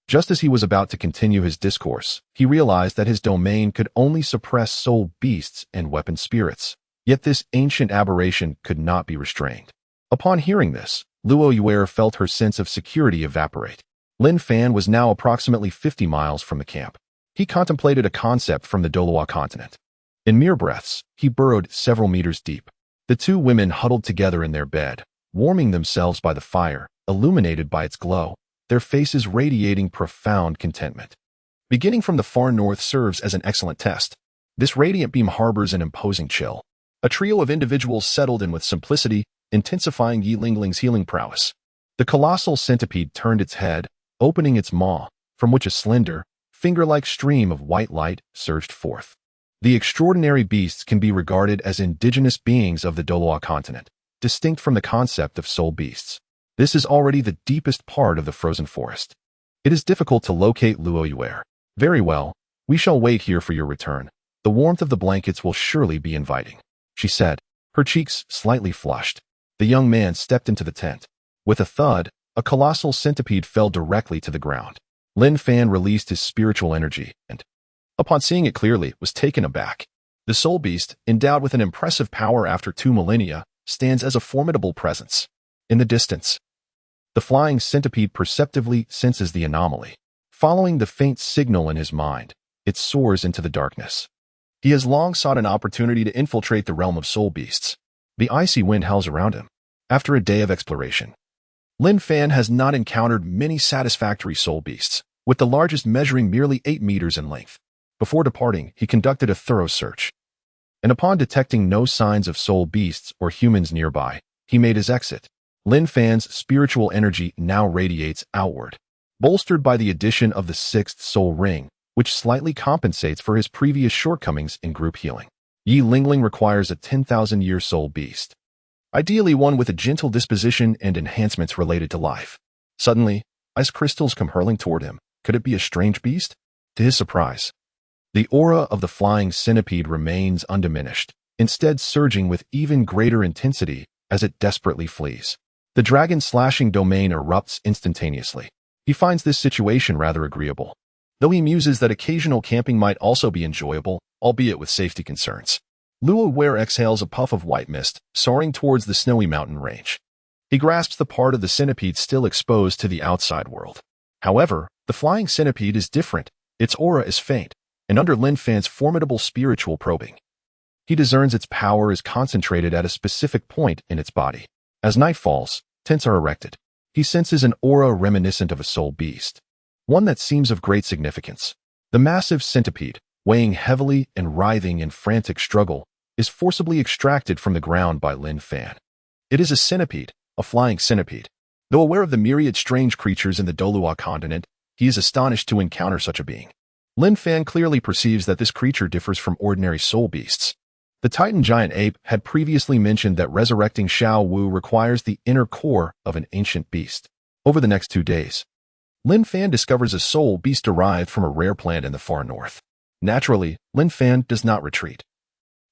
Just as he was about to continue his discourse, he realized that his domain could only suppress soul beasts and weapon spirits. Yet this ancient aberration could not be restrained. Upon hearing this, Luo Yuer felt her sense of security evaporate. Lin Fan was now approximately 50 miles from the camp. He contemplated a concept from the Douluo Continent. In mere breaths, he burrowed several meters deep. The two women huddled together in their bed, warming themselves by the fire, illuminated by its glow, their faces radiating profound contentment. Beginning from the far north serves as an excellent test. This radiant beam harbors an imposing chill. A trio of individuals settled in with simplicity, intensifying Yi Lingling's healing prowess. The colossal centipede turned its head, opening its maw, from which a slender, finger-like stream of white light surged forth. The extraordinary beasts can be regarded as indigenous beings of the Douluo Continent, distinct from the concept of soul beasts. This is already the deepest part of the frozen forest. It is difficult to locate Luo Yuer. Very well, we shall wait here for your return. The warmth of the blankets will surely be inviting, she said, her cheeks slightly flushed. The young man stepped into the tent. With a thud, a colossal centipede fell directly to the ground. Lin Fan released his spiritual energy and, upon seeing it clearly, was taken aback. The soul beast, endowed with an impressive power after 2 millennia, stands as a formidable presence. In the distance, the flying centipede perceptively senses the anomaly. Following the faint signal in his mind, it soars into the darkness. He has long sought an opportunity to infiltrate the realm of soul beasts. The icy wind howls around him. After a day of exploration, Lin Fan has not encountered many satisfactory soul beasts, with the largest measuring merely 8 meters in length. Before departing, he conducted a thorough search, and upon detecting no signs of soul beasts or humans nearby, he made his exit. Lin Fan's spiritual energy now radiates outward, bolstered by the addition of the 6th soul ring, which slightly compensates for his previous shortcomings in group healing. Yi Lingling requires a 10,000-year soul beast, ideally one with a gentle disposition and enhancements related to life. Suddenly, ice crystals come hurling toward him. Could it be a strange beast? To his surprise, the aura of the flying centipede remains undiminished, instead surging with even greater intensity as it desperately flees. The dragon's slashing domain erupts instantaneously. He finds this situation rather agreeable, though he muses that occasional camping might also be enjoyable, albeit with safety concerns. Luo Yuer exhales a puff of white mist, soaring towards the snowy mountain range. He grasps the part of the centipede still exposed to the outside world. However, the flying centipede is different. Its aura is faint, and under Lin Fan's formidable spiritual probing, he discerns its power is concentrated at a specific point in its body. As night falls, tents are erected. He senses an aura reminiscent of a soul beast, one that seems of great significance. The massive centipede, weighing heavily and writhing in frantic struggle, is forcibly extracted from the ground by Lin Fan. It is a centipede, a flying centipede. Though aware of the myriad strange creatures in the Douluo Continent, he is astonished to encounter such a being. Lin Fan clearly perceives that this creature differs from ordinary soul beasts. The Titan giant ape had previously mentioned that resurrecting Xiao Wu requires the inner core of an ancient beast. Over the next 2 days, Lin Fan discovers a soul beast derived from a rare plant in the far north. Naturally, Lin Fan does not retreat.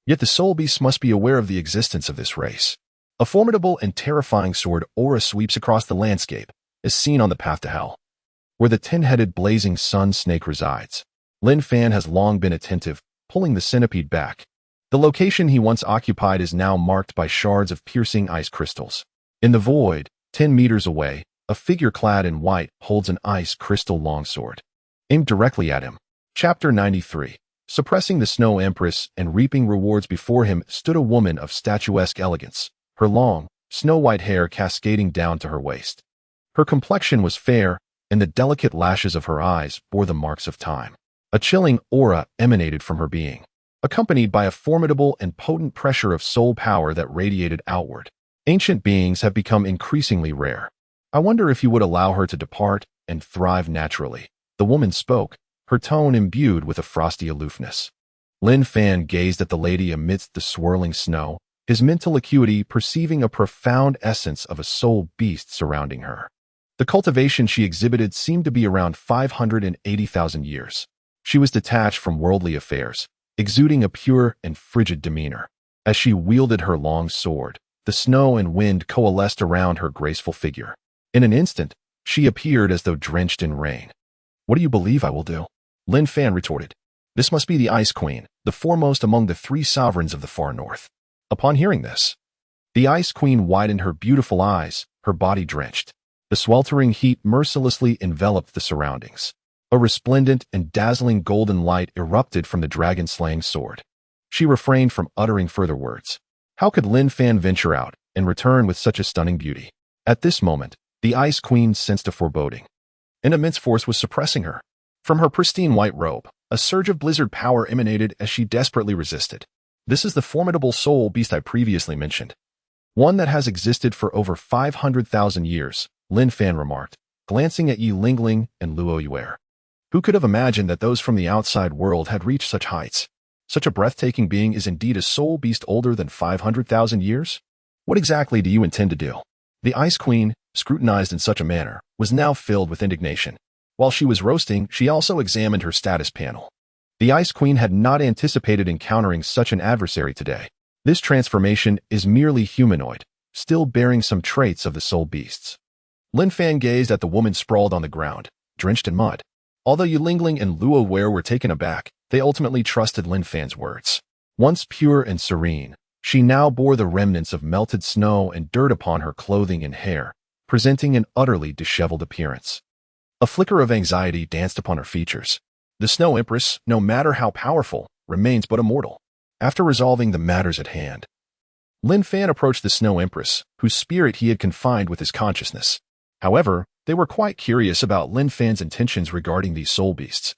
Yet the soul beast must be aware of the existence of this race. A formidable and terrifying sword aura sweeps across the landscape, as seen on the path to hell, where the 10-headed blazing sun snake resides. Lin Fan has long been attentive, pulling the centipede back. The location he once occupied is now marked by shards of piercing ice crystals. In the void, 10 meters away, a figure clad in white holds an ice crystal longsword, aimed directly at him. Chapter 93. Suppressing the Snow Empress and reaping rewards before him stood a woman of statuesque elegance, her long, snow-white hair cascading down to her waist. Her complexion was fair, and the delicate lashes of her eyes bore the marks of time. A chilling aura emanated from her being, accompanied by a formidable and potent pressure of soul power that radiated outward. Ancient beings have become increasingly rare. I wonder if you would allow her to depart and thrive naturally. The woman spoke, her tone imbued with a frosty aloofness. Lin Fan gazed at the lady amidst the swirling snow, his mental acuity perceiving a profound essence of a soul beast surrounding her. The cultivation she exhibited seemed to be around 580,000 years. She was detached from worldly affairs, exuding a pure and frigid demeanor. As she wielded her long sword, the snow and wind coalesced around her graceful figure. In an instant, she appeared as though drenched in rain. "What do you believe I will do?" Lin Fan retorted. "This must be the Ice Queen, the foremost among the 3 sovereigns of the far north." Upon hearing this, the Ice Queen widened her beautiful eyes, her body drenched. The sweltering heat mercilessly enveloped the surroundings. A resplendent and dazzling golden light erupted from the dragon-slaying sword. She refrained from uttering further words. How could Lin Fan venture out and return with such a stunning beauty? At this moment, the Ice Queen sensed a foreboding. An immense force was suppressing her. From her pristine white robe, a surge of blizzard power emanated as she desperately resisted. This is the formidable soul beast I previously mentioned. One that has existed for over 500,000 years, Lin Fan remarked, glancing at Yi Lingling and Luo Yue. Who could have imagined that those from the outside world had reached such heights? Such a breathtaking being is indeed a soul beast older than 500,000 years? What exactly do you intend to do? The Ice Queen, scrutinized in such a manner, was now filled with indignation. While she was roasting, she also examined her status panel. The Ice Queen had not anticipated encountering such an adversary today. This transformation is merely humanoid, still bearing some traits of the soul beasts. Lin Fan gazed at the woman sprawled on the ground, drenched in mud. Although Yi Lingling and Luo Yue were taken aback, they ultimately trusted Lin Fan's words. Once pure and serene, she now bore the remnants of melted snow and dirt upon her clothing and hair, presenting an utterly disheveled appearance. A flicker of anxiety danced upon her features. The Snow Empress, no matter how powerful, remains but a mortal. After resolving the matters at hand, Lin Fan approached the Snow Empress, whose spirit he had confined with his consciousness. However, they were quite curious about Lin Fan's intentions regarding these soul beasts.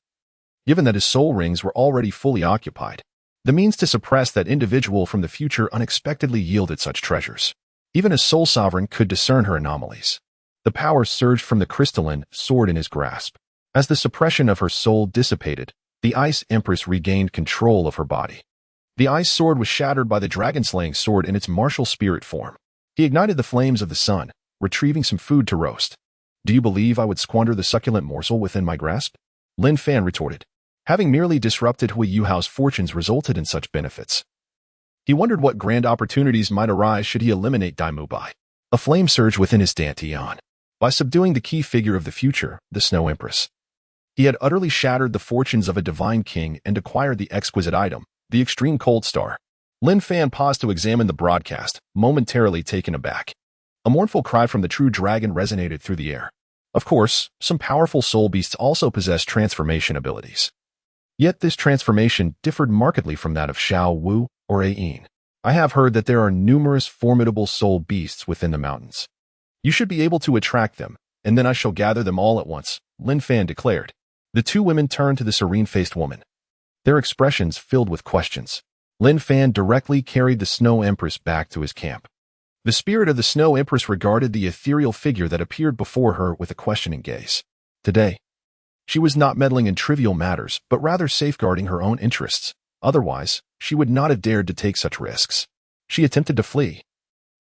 Given that his soul rings were already fully occupied, the means to suppress that individual from the future unexpectedly yielded such treasures. Even a soul sovereign could discern her anomalies. The power surged from the crystalline sword in his grasp. As the suppression of her soul dissipated, the Ice Empress regained control of her body. The ice sword was shattered by the dragon-slaying sword in its martial spirit form. He ignited the flames of the sun, retrieving some food to roast. "Do you believe I would squander the succulent morsel within my grasp?" Lin Fan retorted. Having merely disrupted Hui Yuhao's fortunes resulted in such benefits. He wondered what grand opportunities might arise should he eliminate By. A flame surged within his dantian. By subduing the key figure of the future, the Snow Empress, he had utterly shattered the fortunes of a divine king and acquired the exquisite item, the extreme cold star. Lin Fan paused to examine the broadcast, momentarily taken aback. A mournful cry from the true dragon resonated through the air. Of course, some powerful soul beasts also possess transformation abilities. Yet this transformation differed markedly from that of Xiao Wu or Ayin. I have heard that there are numerous formidable soul beasts within the mountains. You should be able to attract them, and then I shall gather them all at once, Lin Fan declared. The two women turned to the serene-faced woman, their expressions filled with questions. Lin Fan directly carried the Snow Empress back to his camp. The spirit of the Snow Empress regarded the ethereal figure that appeared before her with a questioning gaze. Today, she was not meddling in trivial matters, but rather safeguarding her own interests. Otherwise, she would not have dared to take such risks. She attempted to flee.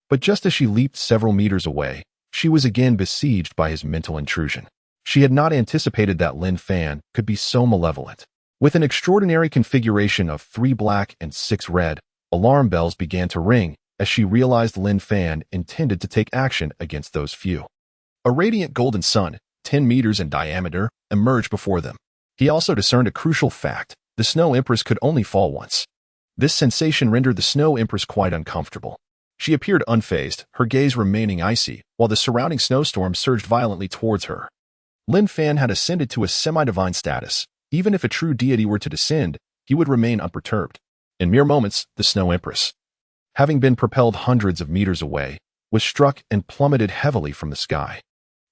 But just as she leaped several meters away, she was again besieged by his mental intrusion. She had not anticipated that Lin Fan could be so malevolent. With an extraordinary configuration of 3 black and 6 red, alarm bells began to ring as she realized Lin Fan intended to take action against those few. A radiant golden sun, 10 meters in diameter, emerged before them. He also discerned a crucial fact: the Snow Empress could only fall once. This sensation rendered the Snow Empress quite uncomfortable. She appeared unfazed, her gaze remaining icy, while the surrounding snowstorm surged violently towards her. Lin Fan had ascended to a semi-divine status. Even if a true deity were to descend, he would remain unperturbed. In mere moments, the Snow Empress, having been propelled hundreds of meters away, was struck and plummeted heavily from the sky.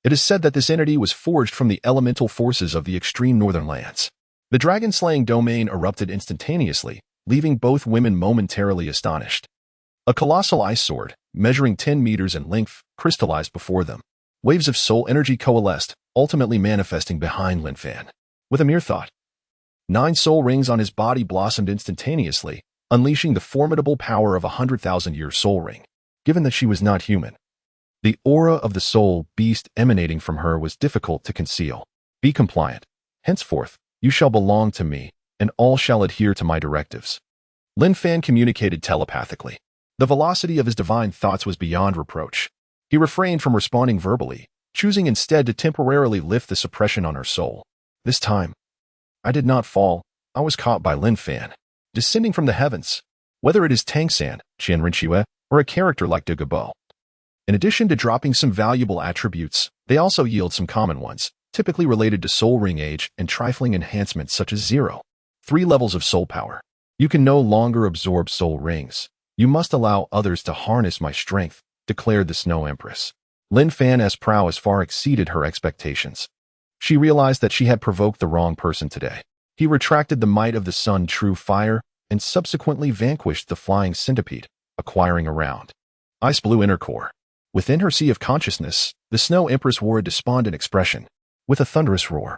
It is said that this entity was forged from the elemental forces of the extreme northern lands. The dragon-slaying domain erupted instantaneously, leaving both women momentarily astonished. A colossal ice sword, measuring 10 meters in length, crystallized before them. Waves of soul energy coalesced, ultimately manifesting behind Lin Fan. With a mere thought, 9 soul rings on his body blossomed instantaneously, unleashing the formidable power of a 100,000-year soul ring. Given that she was not human, the aura of the soul beast emanating from her was difficult to conceal. Be compliant. Henceforth, you shall belong to me, and all shall adhere to my directives. Lin Fan communicated telepathically. The velocity of his divine thoughts was beyond reproach. He refrained from responding verbally, choosing instead to temporarily lift the suppression on her soul. This time, I did not fall. I was caught by Lin Fan, descending from the heavens. Whether it is Tang San, Qian Renxue, or a character like Douluo. In addition to dropping some valuable attributes, they also yield some common ones, typically related to soul ring age and trifling enhancements such as 3 levels of soul power. You can no longer absorb soul rings. You must allow others to harness my strength, declared the Snow Empress. Lin Fan's prowess far exceeded her expectations. She realized that she had provoked the wrong person today. He retracted the might of the sun true fire and subsequently vanquished the flying centipede, acquiring a round ice blue inner core. Within her sea of consciousness, the Snow Empress wore a despondent expression, with a thunderous roar.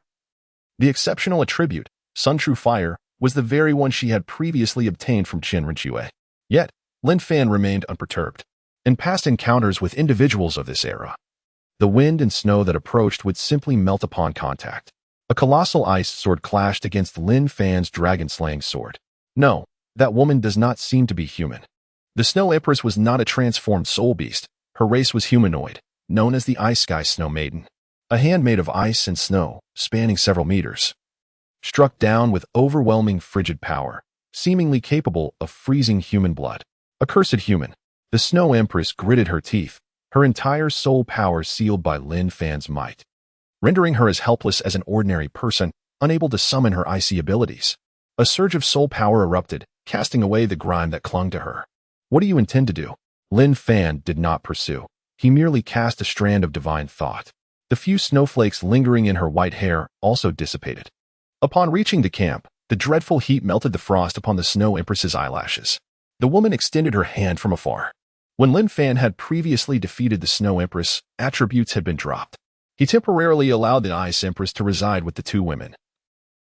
The exceptional attribute, sun true fire, was the very one she had previously obtained from Qin Renxue. Yet, Lin Fan remained unperturbed. In past encounters with individuals of this era, the wind and snow that approached would simply melt upon contact. A colossal ice sword clashed against Lin Fan's dragon-slaying sword. No, that woman does not seem to be human. The Snow Empress was not a transformed soul beast. Her race was humanoid, known as the Ice Sky Snow Maiden. A hand made of ice and snow, spanning several meters. Struck down with overwhelming frigid power, seemingly capable of freezing human blood. Accursed human. The Snow Empress gritted her teeth, her entire soul power sealed by Lin Fan's might, rendering her as helpless as an ordinary person, unable to summon her icy abilities. A surge of soul power erupted, casting away the grime that clung to her. What do you intend to do? Lin Fan did not pursue. He merely cast a strand of divine thought. The few snowflakes lingering in her white hair also dissipated. Upon reaching the camp, the dreadful heat melted the frost upon the Snow Empress's eyelashes. The woman extended her hand from afar. When Lin Fan had previously defeated the Snow Empress, attributes had been dropped. He temporarily allowed the Ice Empress to reside with the two women,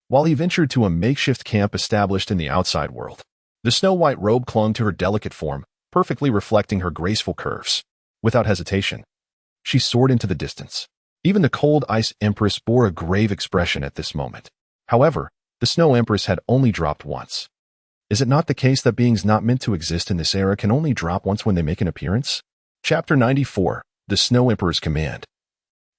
while he ventured to a makeshift camp established in the outside world. The snow-white robe clung to her delicate form, perfectly reflecting her graceful curves. Without hesitation, she soared into the distance. Even the cold Ice Empress bore a grave expression at this moment. However, the Snow Empress had only dropped once. Is it not the case that beings not meant to exist in this era can only drop once when they make an appearance? Chapter 94, The Snow Emperor's Command.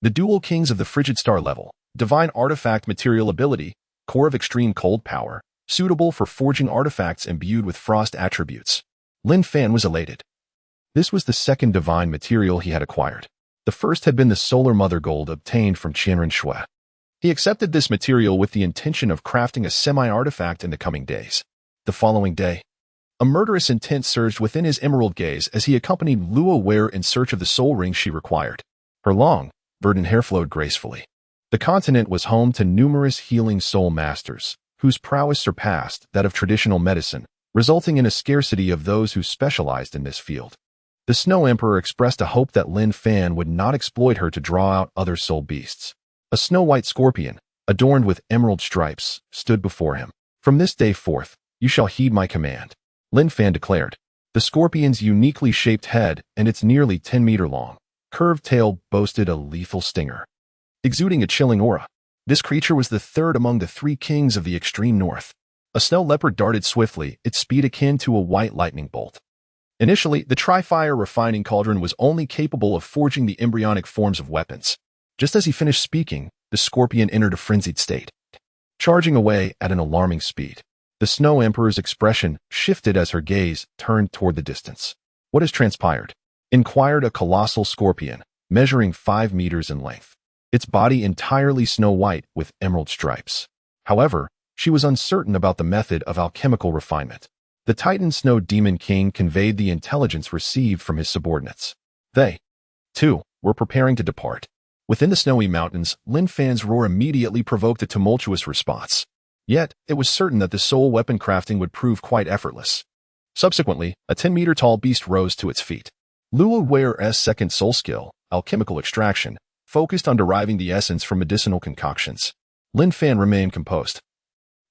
The dual kings of the Frigid Star level, divine artifact material ability, core of extreme cold power, suitable for forging artifacts imbued with frost attributes. Lin Fan was elated. This was the second divine material he had acquired. The first had been the solar mother gold obtained from Qian Renxue. He accepted this material with the intention of crafting a semi-artifact in the coming days. The following day, a murderous intent surged within his emerald gaze as he accompanied Luo Ware in search of the soul ring she required. Her long, verdant hair flowed gracefully. The continent was home to numerous healing soul masters, whose prowess surpassed that of traditional medicine, resulting in a scarcity of those who specialized in this field. The Snow Emperor expressed a hope that Lin Fan would not exploit her to draw out other soul beasts. A snow-white scorpion, adorned with emerald stripes, stood before him. "From this day forth, you shall heed my command," Lin Fan declared. The scorpion's uniquely shaped head and its nearly 10-meter-long, curved tail boasted a lethal stinger. Exuding a chilling aura, this creature was the third among the three kings of the extreme north. A snow leopard darted swiftly, its speed akin to a white lightning bolt. Initially, the tri-fire refining cauldron was only capable of forging the embryonic forms of weapons. Just as he finished speaking, the scorpion entered a frenzied state, charging away at an alarming speed. The Snow Emperor's expression shifted as her gaze turned toward the distance. "What has transpired?" inquired a colossal scorpion, measuring 5 meters in length, its body entirely snow-white with emerald stripes. However, she was uncertain about the method of alchemical refinement. The Titan Snow Demon King conveyed the intelligence received from his subordinates. They, too, were preparing to depart. Within the snowy mountains, Lin Fan's roar immediately provoked a tumultuous response. Yet, it was certain that the soul weapon crafting would prove quite effortless. Subsequently, a 10-meter-tall beast rose to its feet. Luo Ware's second soul skill, alchemical extraction, focused on deriving the essence from medicinal concoctions. Lin Fan remained composed,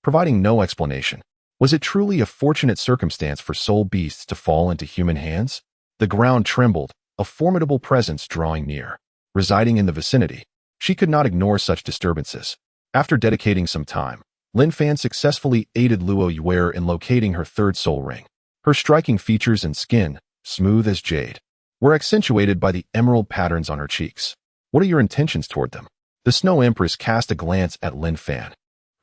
providing no explanation. Was it truly a fortunate circumstance for soul beasts to fall into human hands? The ground trembled, a formidable presence drawing near. Residing in the vicinity, she could not ignore such disturbances. After dedicating some time, Lin Fan successfully aided Luo Ware in locating her third soul ring. Her striking features and skin, smooth as jade, were accentuated by the emerald patterns on her cheeks. "What are your intentions toward them?" The Snow Empress cast a glance at Lin Fan.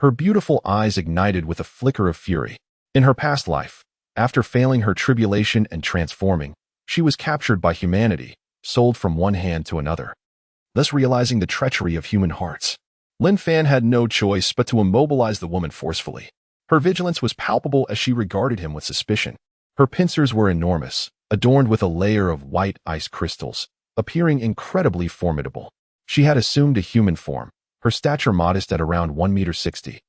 Her beautiful eyes ignited with a flicker of fury. In her past life, after failing her tribulation and transforming, she was captured by humanity, sold from one hand to another. Thus realizing the treachery of human hearts, Lin Fan had no choice but to immobilize the woman forcefully. Her vigilance was palpable as she regarded him with suspicion. Her pincers were enormous, adorned with a layer of white ice crystals, appearing incredibly formidable. She had assumed a human form, her stature modest at around 1.60 meters,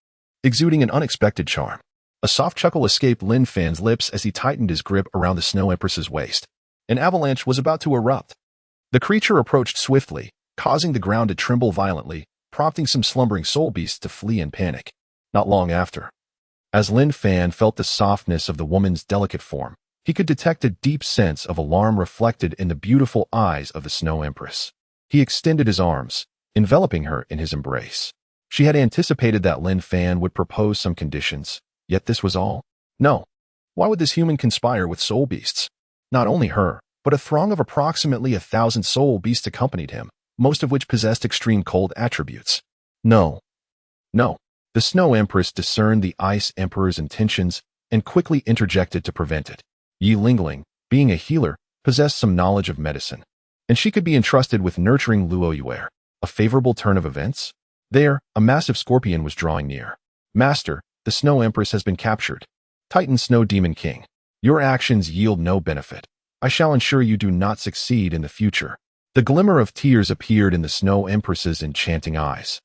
exuding an unexpected charm. A soft chuckle escaped Lin Fan's lips as he tightened his grip around the Snow Empress's waist. An avalanche was about to erupt. The creature approached swiftly, causing the ground to tremble violently, prompting some slumbering soul beasts to flee in panic. Not long after, as Lin Fan felt the softness of the woman's delicate form, he could detect a deep sense of alarm reflected in the beautiful eyes of the Snow Empress. He extended his arms, enveloping her in his embrace. She had anticipated that Lin Fan would propose some conditions, yet this was all? No. Why would this human conspire with soul beasts? Not only her, but a throng of approximately 1,000 soul beasts accompanied him, most of which possessed extreme cold attributes. No. The Snow Empress discerned the Ice Emperor's intentions and quickly interjected to prevent it. Yi Lingling, being a healer, possessed some knowledge of medicine, and she could be entrusted with nurturing Luo Ware. A favorable turn of events? There, a massive scorpion was drawing near. "Master, the Snow Empress has been captured. Titan Snow Demon King, your actions yield no benefit. I shall ensure you do not succeed in the future." The glimmer of tears appeared in the Snow Empress's enchanting eyes,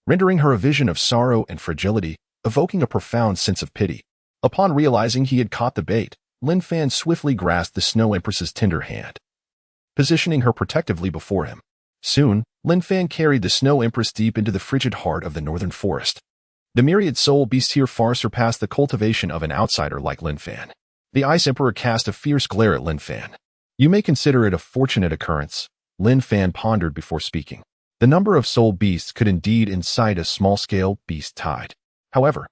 rendering her a vision of sorrow and fragility, evoking a profound sense of pity. Upon realizing he had caught the bait, Lin Fan swiftly grasped the Snow Empress's tender hand, positioning her protectively before him. Soon, Lin Fan carried the Snow Empress deep into the frigid heart of the northern forest. The myriad soul beasts here far surpassed the cultivation of an outsider like Lin Fan. The Ice Emperor cast a fierce glare at Lin Fan. "You may consider it a fortunate occurrence," Lin Fan pondered before speaking. The number of soul beasts could indeed incite a small-scale beast tide. However,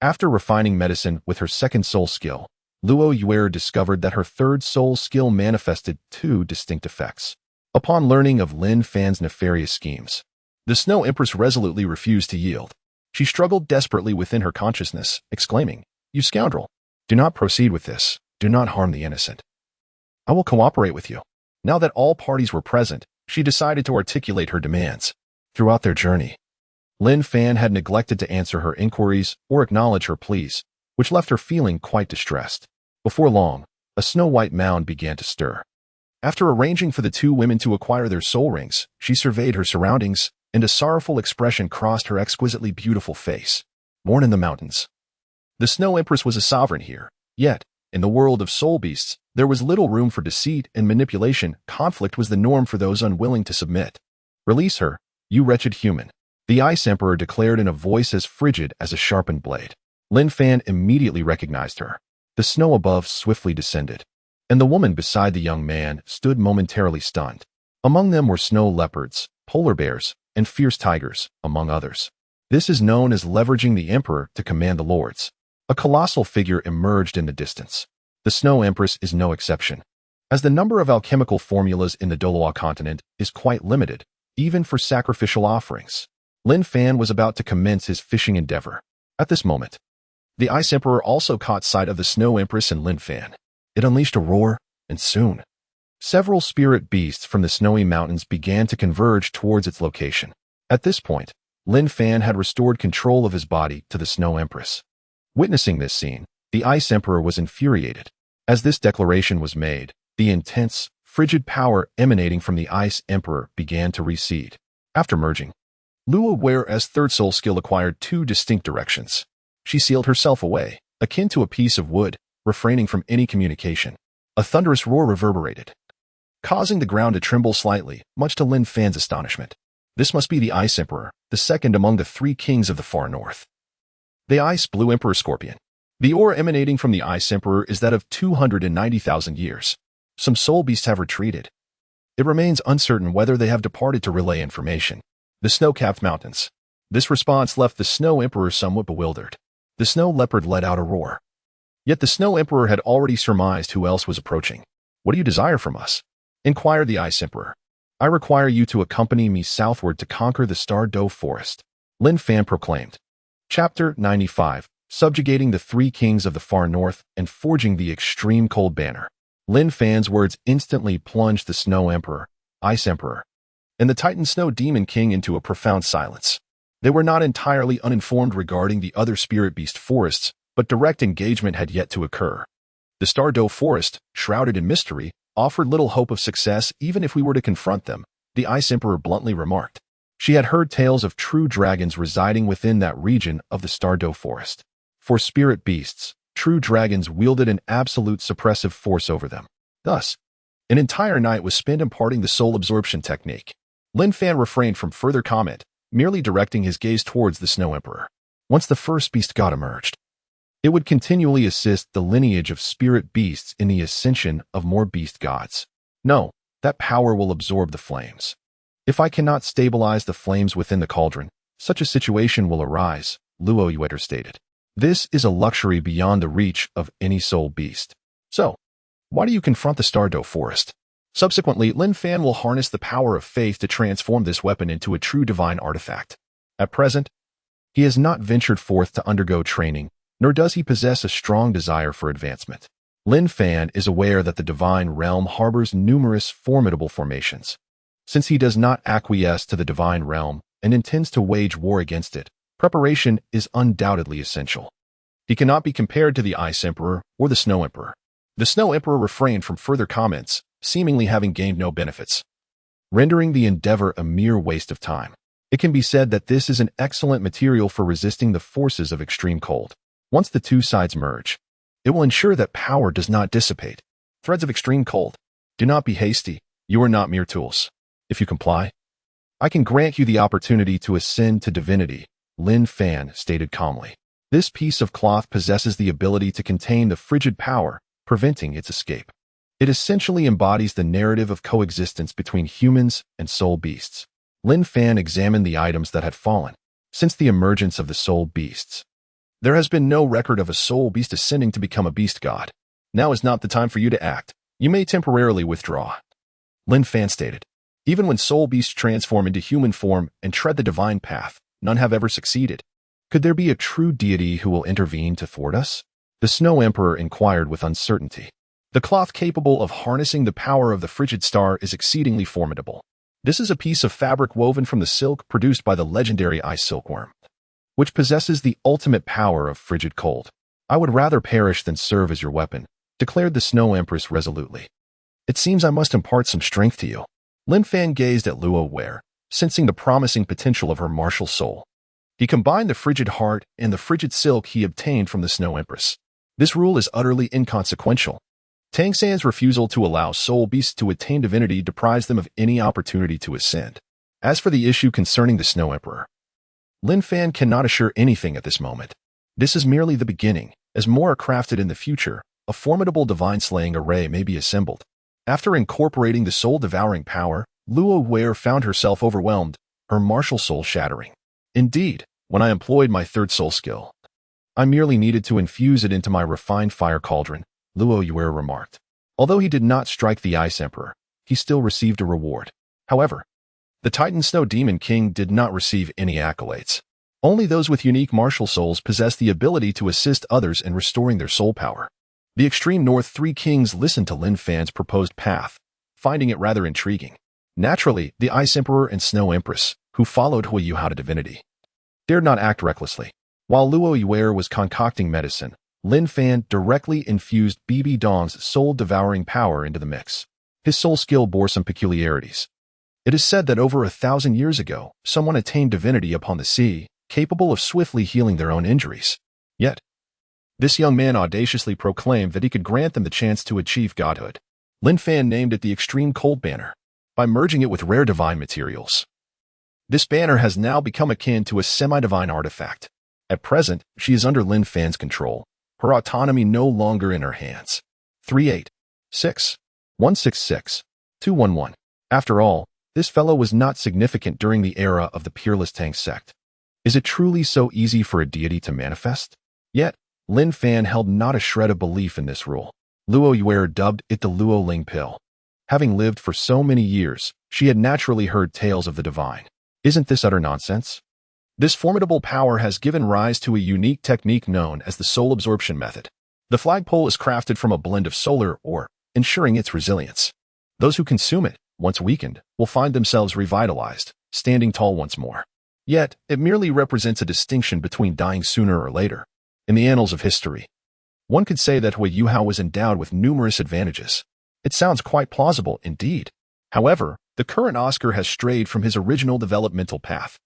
after refining medicine with her second soul skill, Luo Ware discovered that her third soul skill manifested two distinct effects. Upon learning of Lin Fan's nefarious schemes, the Snow Empress resolutely refused to yield. She struggled desperately within her consciousness, exclaiming, "You scoundrel! Do not proceed with this. Do not harm the innocent. I will cooperate with you." Now that all parties were present, She decided to articulate her demands. Throughout their journey, Lin Fan had neglected to answer her inquiries or acknowledge her pleas, which left her feeling quite distressed. Before long, a snow-white mound began to stir. After arranging for the two women to acquire their soul rings, she surveyed her surroundings, and a sorrowful expression crossed her exquisitely beautiful face. Born in the mountains, the Snow Empress was a sovereign here. Yet, in the world of soul beasts, there was little room for deceit and manipulation. Conflict was the norm for those unwilling to submit. "Release her, you wretched human," the Ice Emperor declared in a voice as frigid as a sharpened blade. Lin Fan immediately recognized her. The snow above swiftly descended, and the woman beside the young man stood momentarily stunned. Among them were snow leopards, polar bears, and fierce tigers, among others. This is known as leveraging the emperor to command the lords. A colossal figure emerged in the distance. The Snow Empress is no exception, as the number of alchemical formulas in the Douluo Continent is quite limited, even for sacrificial offerings. Lin Fan was about to commence his fishing endeavor. At this moment, the Ice Emperor also caught sight of the Snow Empress and Lin Fan. It unleashed a roar, and soon, several spirit beasts from the snowy mountains began to converge towards its location. At this point, Lin Fan had restored control of his body to the Snow Empress. Witnessing this scene, the Ice Emperor was infuriated. As this declaration was made, the intense, frigid power emanating from the Ice Emperor began to recede. After merging, Luo Ware's third soul skill acquired two distinct directions. She sealed herself away, akin to a piece of wood, refraining from any communication. A thunderous roar reverberated, causing the ground to tremble slightly, much to Lin Fan's astonishment. This must be the Ice Emperor, the second among the three kings of the far north. The Ice Blue Emperor Scorpion. The aura emanating from the Ice Emperor is that of 290,000 years. Some soul beasts have retreated. It remains uncertain whether they have departed to relay information. The snow-capped mountains. This response left the Snow Emperor somewhat bewildered. The snow leopard let out a roar. Yet the Snow Emperor had already surmised who else was approaching. "What do you desire from us?" inquired the Ice Emperor. "I require you to accompany me southward to conquer the Star Dou Forest," Lin Fan proclaimed. Chapter 95, Subjugating the Three Kings of the Far North and Forging the Extreme Cold Banner. Lin Fan's words instantly plunged the Snow Emperor, Ice Emperor, and the Titan Snow Demon King into a profound silence. They were not entirely uninformed regarding the other spirit beast forests, but direct engagement had yet to occur. The Star Dou Forest, shrouded in mystery, offered little hope of success even if we were to confront them, the Ice Emperor bluntly remarked. She had heard tales of true dragons residing within that region of the Star Dou Forest. For spirit beasts, true dragons wielded an absolute suppressive force over them. Thus, an entire night was spent imparting the soul absorption technique. Lin Fan refrained from further comment, merely directing his gaze towards the Snow Emperor. Once the first beast god emerged, it would continually assist the lineage of spirit beasts in the ascension of more beast gods. No, that power will absorb the flames. If I cannot stabilize the flames within the cauldron, such a situation will arise, Luo Yueter stated. This is a luxury beyond the reach of any soul beast. So, why do you confront the Star Dou Forest? Subsequently, Lin Fan will harness the power of faith to transform this weapon into a true divine artifact. At present, he has not ventured forth to undergo training, nor does he possess a strong desire for advancement. Lin Fan is aware that the divine realm harbors numerous formidable formations. Since he does not acquiesce to the divine realm and intends to wage war against it, preparation is undoubtedly essential. He cannot be compared to the Ice Emperor or the Snow Emperor. The Snow Emperor refrained from further comments, seemingly having gained no benefits, rendering the endeavor a mere waste of time. It can be said that this is an excellent material for resisting the forces of extreme cold. Once the two sides merge, it will ensure that power does not dissipate. Threads of extreme cold. Do not be hasty. You are not mere tools. If you comply, I can grant you the opportunity to ascend to divinity, Lin Fan stated calmly. This piece of cloth possesses the ability to contain the frigid power, preventing its escape. It essentially embodies the narrative of coexistence between humans and soul beasts. Lin Fan examined the items that had fallen. Since the emergence of the soul beasts, there has been no record of a soul beast ascending to become a beast god. Now is not the time for you to act. You may temporarily withdraw, Lin Fan stated. Even when soul beasts transform into human form and tread the divine path, none have ever succeeded. Could there be a true deity who will intervene to thwart us? The Snow Emperor inquired with uncertainty. The cloth capable of harnessing the power of the frigid star is exceedingly formidable. This is a piece of fabric woven from the silk produced by the legendary ice silkworm, which possesses the ultimate power of frigid cold. I would rather perish than serve as your weapon, declared the Snow Empress resolutely. It seems I must impart some strength to you. Lin Fan gazed at Luo Wei, sensing the promising potential of her martial soul. He combined the frigid heart and the frigid silk he obtained from the Snow Empress. This rule is utterly inconsequential. Tang San's refusal to allow soul beasts to attain divinity deprives them of any opportunity to ascend. As for the issue concerning the Snow Emperor, Lin Fan cannot assure anything at this moment. This is merely the beginning. As more are crafted in the future, a formidable divine-slaying array may be assembled. After incorporating the soul-devouring power, Luo Wei found herself overwhelmed, her martial soul shattering. Indeed, when I employed my third soul skill, I merely needed to infuse it into my refined fire cauldron, Luo Wei remarked. Although he did not strike the Ice Emperor, he still received a reward. However, the Titan Snow Demon King did not receive any accolades. Only those with unique martial souls possess the ability to assist others in restoring their soul power. The Extreme North Three Kings listened to Lin Fan's proposed path, finding it rather intriguing. Naturally, the Ice Emperor and Snow Empress, who followed Hui Yu how to divinity, dared not act recklessly. While Luo Wei was concocting medicine, Lin Fan directly infused Bibi Dong's soul-devouring power into the mix. His soul skill bore some peculiarities. It is said that over 1,000 years ago, someone attained divinity upon the sea, capable of swiftly healing their own injuries. Yet, this young man audaciously proclaimed that he could grant them the chance to achieve godhood. Lin Fan named it the Extreme Cold Banner, by merging it with rare divine materials. This banner has now become akin to a semi-divine artifact. At present, she is under Lin Fan's control, her autonomy no longer in her hands. 386-166-211. After all, this fellow was not significant during the era of the peerless Tang sect. Is it truly so easy for a deity to manifest? Yet, Lin Fan held not a shred of belief in this rule. Luo Wei dubbed it the Luo Ling Pill. Having lived for so many years, she had naturally heard tales of the divine. Isn't this utter nonsense? This formidable power has given rise to a unique technique known as the soul absorption method. The flagpole is crafted from a blend of solar ore, ensuring its resilience. Those who consume it, once weakened, will find themselves revitalized, standing tall once more. Yet, it merely represents a distinction between dying sooner or later. In the annals of history, one could say that Hui Yuhao was endowed with numerous advantages. It sounds quite plausible indeed. However, the current Oscar has strayed from his original developmental path.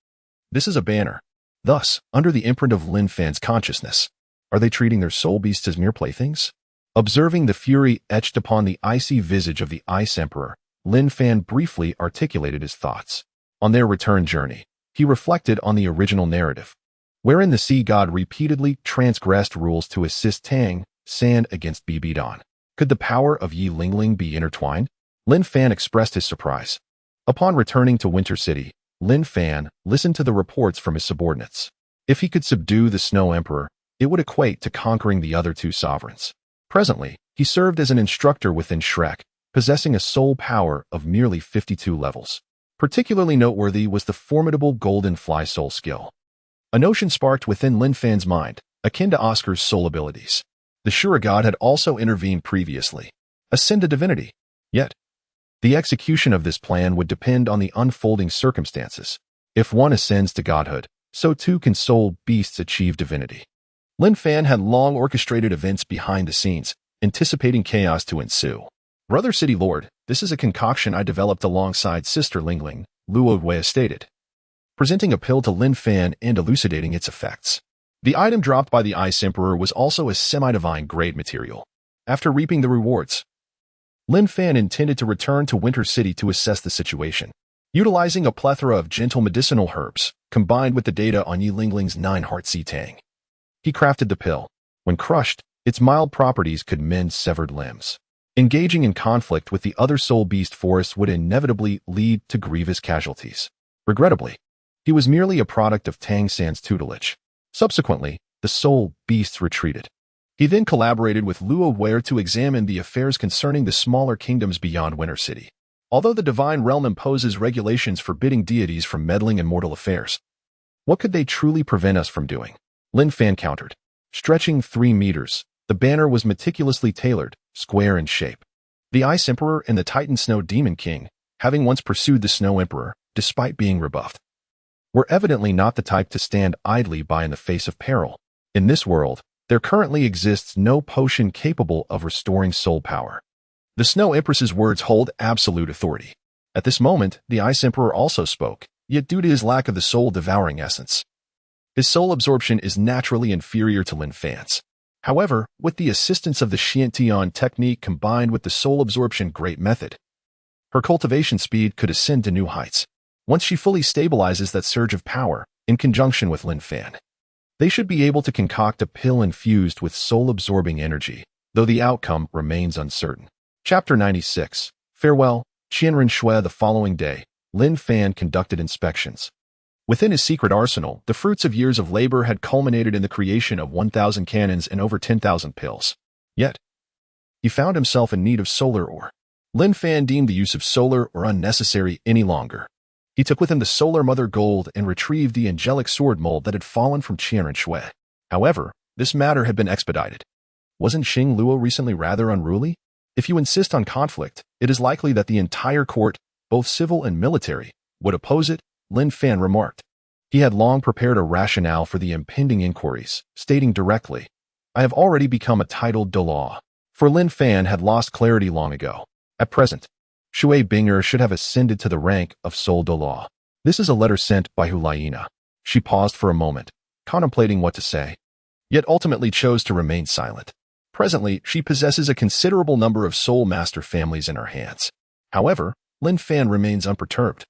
This is a banner. Thus, under the imprint of Lin Fan's consciousness, are they treating their soul beasts as mere playthings? Observing the fury etched upon the icy visage of the Ice Emperor, Lin Fan briefly articulated his thoughts. On their return journey, he reflected on the original narrative, wherein the sea god repeatedly transgressed rules to assist Tang San against Bibi Dong. Could the power of Yi Lingling be intertwined? Lin Fan expressed his surprise. Upon returning to Winter City, Lin Fan listened to the reports from his subordinates. If he could subdue the Snow Emperor, it would equate to conquering the other two sovereigns. Presently, he served as an instructor within Shrek, possessing a soul power of merely 52 levels. Particularly noteworthy was the formidable Golden Fly soul skill. A notion sparked within Lin Fan's mind, akin to Oscar's soul abilities. The Shura god had also intervened previously, ascend to divinity. Yet, the execution of this plan would depend on the unfolding circumstances. If one ascends to godhood, so too can soul beasts achieve divinity. Lin Fan had long orchestrated events behind the scenes, anticipating chaos to ensue. Brother City Lord, this is a concoction I developed alongside Sister Lingling, Luo Wei stated, presenting a pill to Lin Fan and elucidating its effects. The item dropped by the Ice Emperor was also a semi-divine grade material. After reaping the rewards, Lin Fan intended to return to Winter City to assess the situation. Utilizing a plethora of gentle medicinal herbs, combined with the data on Yi Lingling's 9-heart sea tang, he crafted the pill. When crushed, its mild properties could mend severed limbs. Engaging in conflict with the other soul beast forests would inevitably lead to grievous casualties. Regrettably, he was merely a product of Tang San's tutelage. Subsequently, the soul beasts retreated. He then collaborated with Luo Wei to examine the affairs concerning the smaller kingdoms beyond Winter City. Although the divine realm imposes regulations forbidding deities from meddling in mortal affairs, what could they truly prevent us from doing? Lin Fan countered. Stretching 3 meters, the banner was meticulously tailored, square in shape. The Ice Emperor and the Titan Snow Demon King having once pursued the Snow Emperor, despite being rebuffed, were evidently not the type to stand idly by in the face of peril. In this world, there currently exists no potion capable of restoring soul power. The Snow Empress's words hold absolute authority. At this moment, the Ice Emperor also spoke, yet due to his lack of the soul-devouring essence, his soul absorption is naturally inferior to Lin Fan's. However, with the assistance of the Xiantian technique combined with the soul absorption great method, her cultivation speed could ascend to new heights. Once she fully stabilizes that surge of power, in conjunction with Lin Fan, they should be able to concoct a pill infused with soul-absorbing energy, though the outcome remains uncertain. Chapter 96. Farewell, Qian Renxue. The following day, Lin Fan conducted inspections. Within his secret arsenal, the fruits of years of labor had culminated in the creation of 1,000 cannons and over 10,000 pills. Yet, he found himself in need of solar ore. Lin Fan deemed the use of solar ore unnecessary any longer. He took with him the solar mother gold and retrieved the angelic sword mold that had fallen from Qian Renxue. However, this matter had been expedited. Wasn't Xing Luo recently rather unruly? If you insist on conflict, it is likely that the entire court, both civil and military, would oppose it, Lin Fan remarked. He had long prepared a rationale for the impending inquiries, stating directly, I have already become a titled Douluo. For Lin Fan had lost clarity long ago. At present, Xue Qinghe should have ascended to the rank of sole Douluo. This is a letter sent by Hulayina. She paused for a moment, contemplating what to say, yet ultimately chose to remain silent. Presently, she possesses a considerable number of soul master families in her hands. However, Lin Fan remains unperturbed,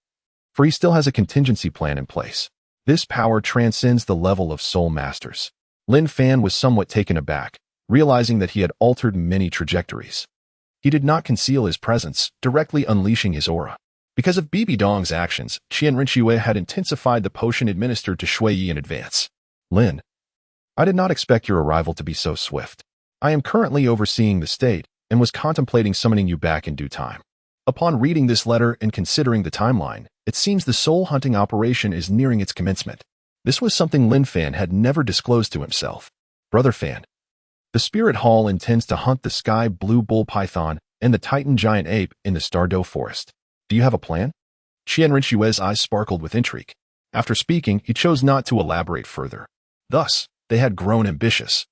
for he still has a contingency plan in place. This power transcends the level of soul masters. Lin Fan was somewhat taken aback, realizing that he had altered many trajectories. He did not conceal his presence, directly unleashing his aura. Because of Bibi Dong's actions, Qian Renxue had intensified the potion administered to Xue Yi in advance. Lin, I did not expect your arrival to be so swift. I am currently overseeing the state and was contemplating summoning you back in due time. Upon reading this letter and considering the timeline, it seems the soul hunting operation is nearing its commencement. This was something Lin Fan had never disclosed to himself. Brother Fan, the Spirit Hall intends to hunt the sky blue bull python and the Titan giant ape in the Stardow forest. Do you have a plan? Qian Renxue's eyes sparkled with intrigue. After speaking, he chose not to elaborate further. Thus, they had grown ambitious,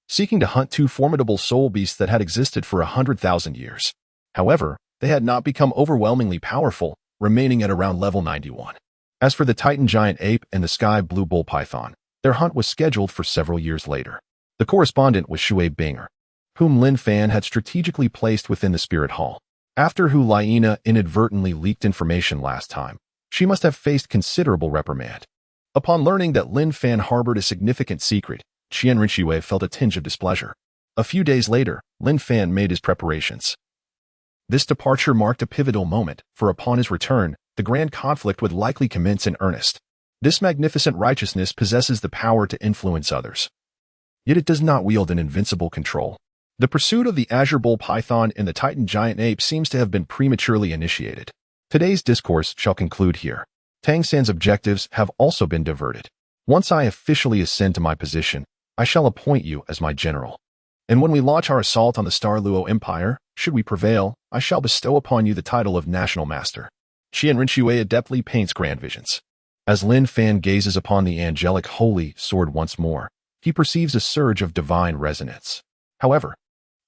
seeking to hunt two formidable soul beasts that had existed for 100,000 years. However, they had not become overwhelmingly powerful, remaining at around level 91. As for the Titan giant ape and the sky blue bull python, their hunt was scheduled for several years later. The correspondent was Xue Qinghe, whom Lin Fan had strategically placed within the Spirit Hall. After Hulayina inadvertently leaked information last time, she must have faced considerable reprimand. Upon learning that Lin Fan harbored a significant secret, Qian Renxue felt a tinge of displeasure. A few days later, Lin Fan made his preparations. This departure marked a pivotal moment, for upon his return, the grand conflict would likely commence in earnest. This magnificent righteousness possesses the power to influence others. Yet it does not wield an invincible control. The pursuit of the Azure Bull Python and the Titan Giant Ape seems to have been prematurely initiated. Today's discourse shall conclude here. Tang San's objectives have also been diverted. Once I officially ascend to my position, I shall appoint you as my general. And when we launch our assault on the Star Luo Empire, should we prevail, I shall bestow upon you the title of National Master. Qian Renxue adeptly paints grand visions. As Lin Fan gazes upon the angelic holy sword once more, he perceives a surge of divine resonance. However,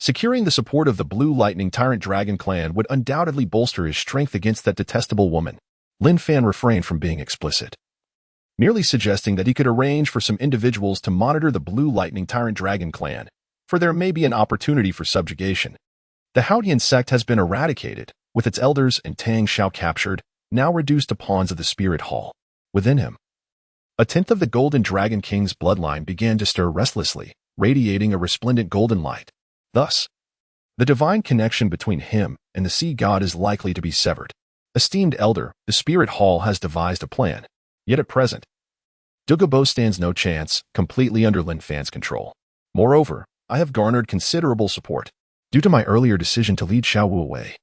securing the support of the Blue Lightning Tyrant Dragon clan would undoubtedly bolster his strength against that detestable woman. Lin Fan refrained from being explicit, merely suggesting that he could arrange for some individuals to monitor the Blue Lightning Tyrant Dragon clan, for there may be an opportunity for subjugation. The Haodian sect has been eradicated, with its elders and Tang Xiao captured, now reduced to pawns of the Spirit Hall. Within him, a tenth of the Golden Dragon King's bloodline began to stir restlessly, radiating a resplendent golden light. Thus, the divine connection between him and the sea god is likely to be severed. Esteemed elder, the Spirit Hall has devised a plan. Yet at present, Douluo stands no chance, completely under Lin Fan's control. Moreover, I have garnered considerable support, due to my earlier decision to lead Xiao Wu away.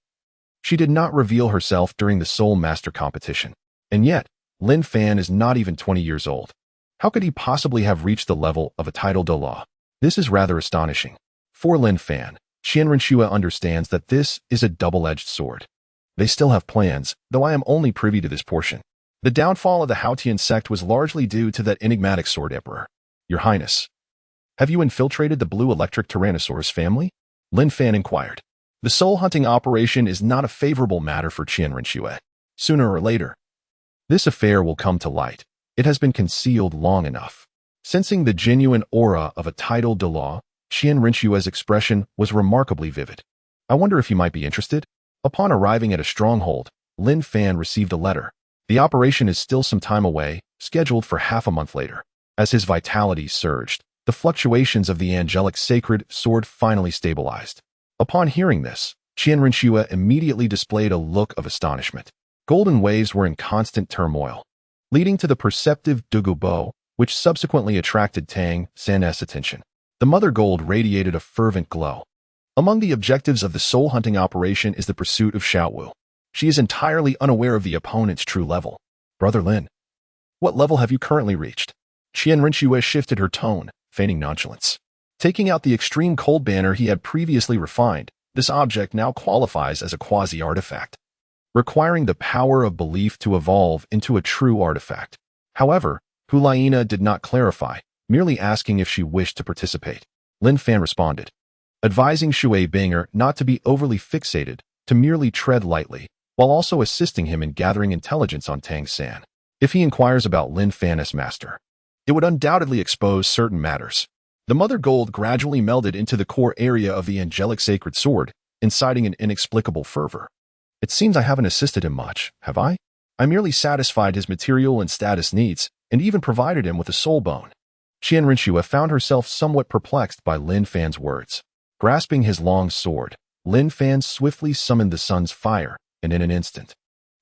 She did not reveal herself during the Soul Master competition. And yet, Lin Fan is not even 20 years old. How could he possibly have reached the level of a title Douluo? This is rather astonishing. For Lin Fan, Qian Renxue understands that this is a double-edged sword. They still have plans, though I am only privy to this portion. The downfall of the Haotian sect was largely due to that enigmatic sword emperor. Your Highness, have you infiltrated the blue electric Tyrannosaurus family? Lin Fan inquired. The soul-hunting operation is not a favorable matter for Qian Renxue. Sooner or later, this affair will come to light. It has been concealed long enough. Sensing the genuine aura of a titled Douluo, Qian Renxue's expression was remarkably vivid. I wonder if you might be interested? Upon arriving at a stronghold, Lin Fan received a letter. The operation is still some time away, scheduled for half a month later. As his vitality surged, the fluctuations of the angelic sacred sword finally stabilized. Upon hearing this, Qian Renxue immediately displayed a look of astonishment. Golden waves were in constant turmoil, leading to the perceptive Douluo bow, which subsequently attracted Tang San's attention. The mother gold radiated a fervent glow. Among the objectives of the soul-hunting operation is the pursuit of Xiaowu. She is entirely unaware of the opponent's true level. Brother Lin, what level have you currently reached? Qian Renxue shifted her tone, feigning nonchalance. Taking out the extreme cold banner he had previously refined, this object now qualifies as a quasi-artifact, requiring the power of belief to evolve into a true artifact. However, Hulaina did not clarify, merely asking if she wished to participate. Lin Fan responded, advising Xue Qinghe not to be overly fixated, to merely tread lightly, while also assisting him in gathering intelligence on Tang San. If he inquires about Lin Fan's master, it would undoubtedly expose certain matters. The mother gold gradually melded into the core area of the angelic sacred sword, inciting an inexplicable fervor. It seems I haven't assisted him much, have I? I merely satisfied his material and status needs, and even provided him with a soul bone. Qian Renxue found herself somewhat perplexed by Lin Fan's words. Grasping his long sword, Lin Fan swiftly summoned the sun's fire, and in an instant,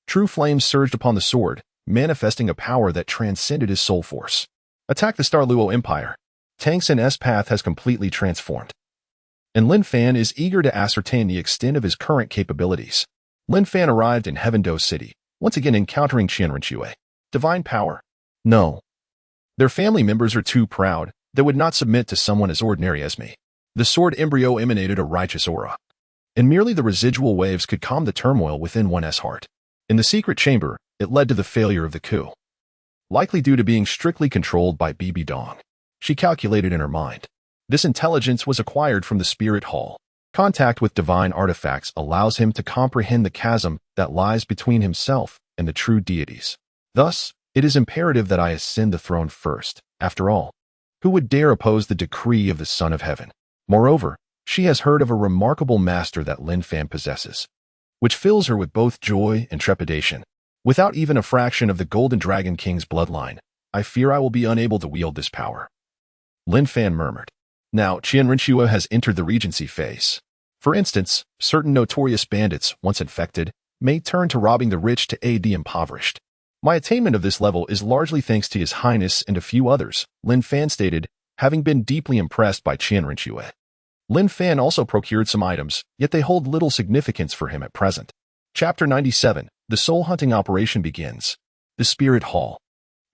true flames surged upon the sword, manifesting a power that transcended his soul force. Attack the Star Luo Empire. Tang San's path has completely transformed, and Lin Fan is eager to ascertain the extent of his current capabilities. Lin Fan arrived in Heaven Dou City, once again encountering Qian Renxue. Divine power. No. Their family members are too proud. They would not submit to someone as ordinary as me. The sword embryo emanated a righteous aura, and merely the residual waves could calm the turmoil within one's heart. In the secret chamber, it led to the failure of the coup, likely due to being strictly controlled by Bibi Dong. She calculated in her mind. This intelligence was acquired from the spirit hall. Contact with divine artifacts allows him to comprehend the chasm that lies between himself and the true deities. Thus, it is imperative that I ascend the throne first. After all, who would dare oppose the decree of the Son of Heaven? Moreover, she has heard of a remarkable master that Lin Fan possesses, which fills her with both joy and trepidation. Without even a fraction of the Golden Dragon King's bloodline, I fear I will be unable to wield this power. Lin Fan murmured. Now, Qian Renxue has entered the regency phase. For instance, certain notorious bandits, once infected, may turn to robbing the rich to aid the impoverished. My attainment of this level is largely thanks to His Highness and a few others, Lin Fan stated, having been deeply impressed by Qian Renxue. Lin Fan also procured some items, yet they hold little significance for him at present. Chapter 97, The Soul Hunting Operation begins. The Spirit Hall.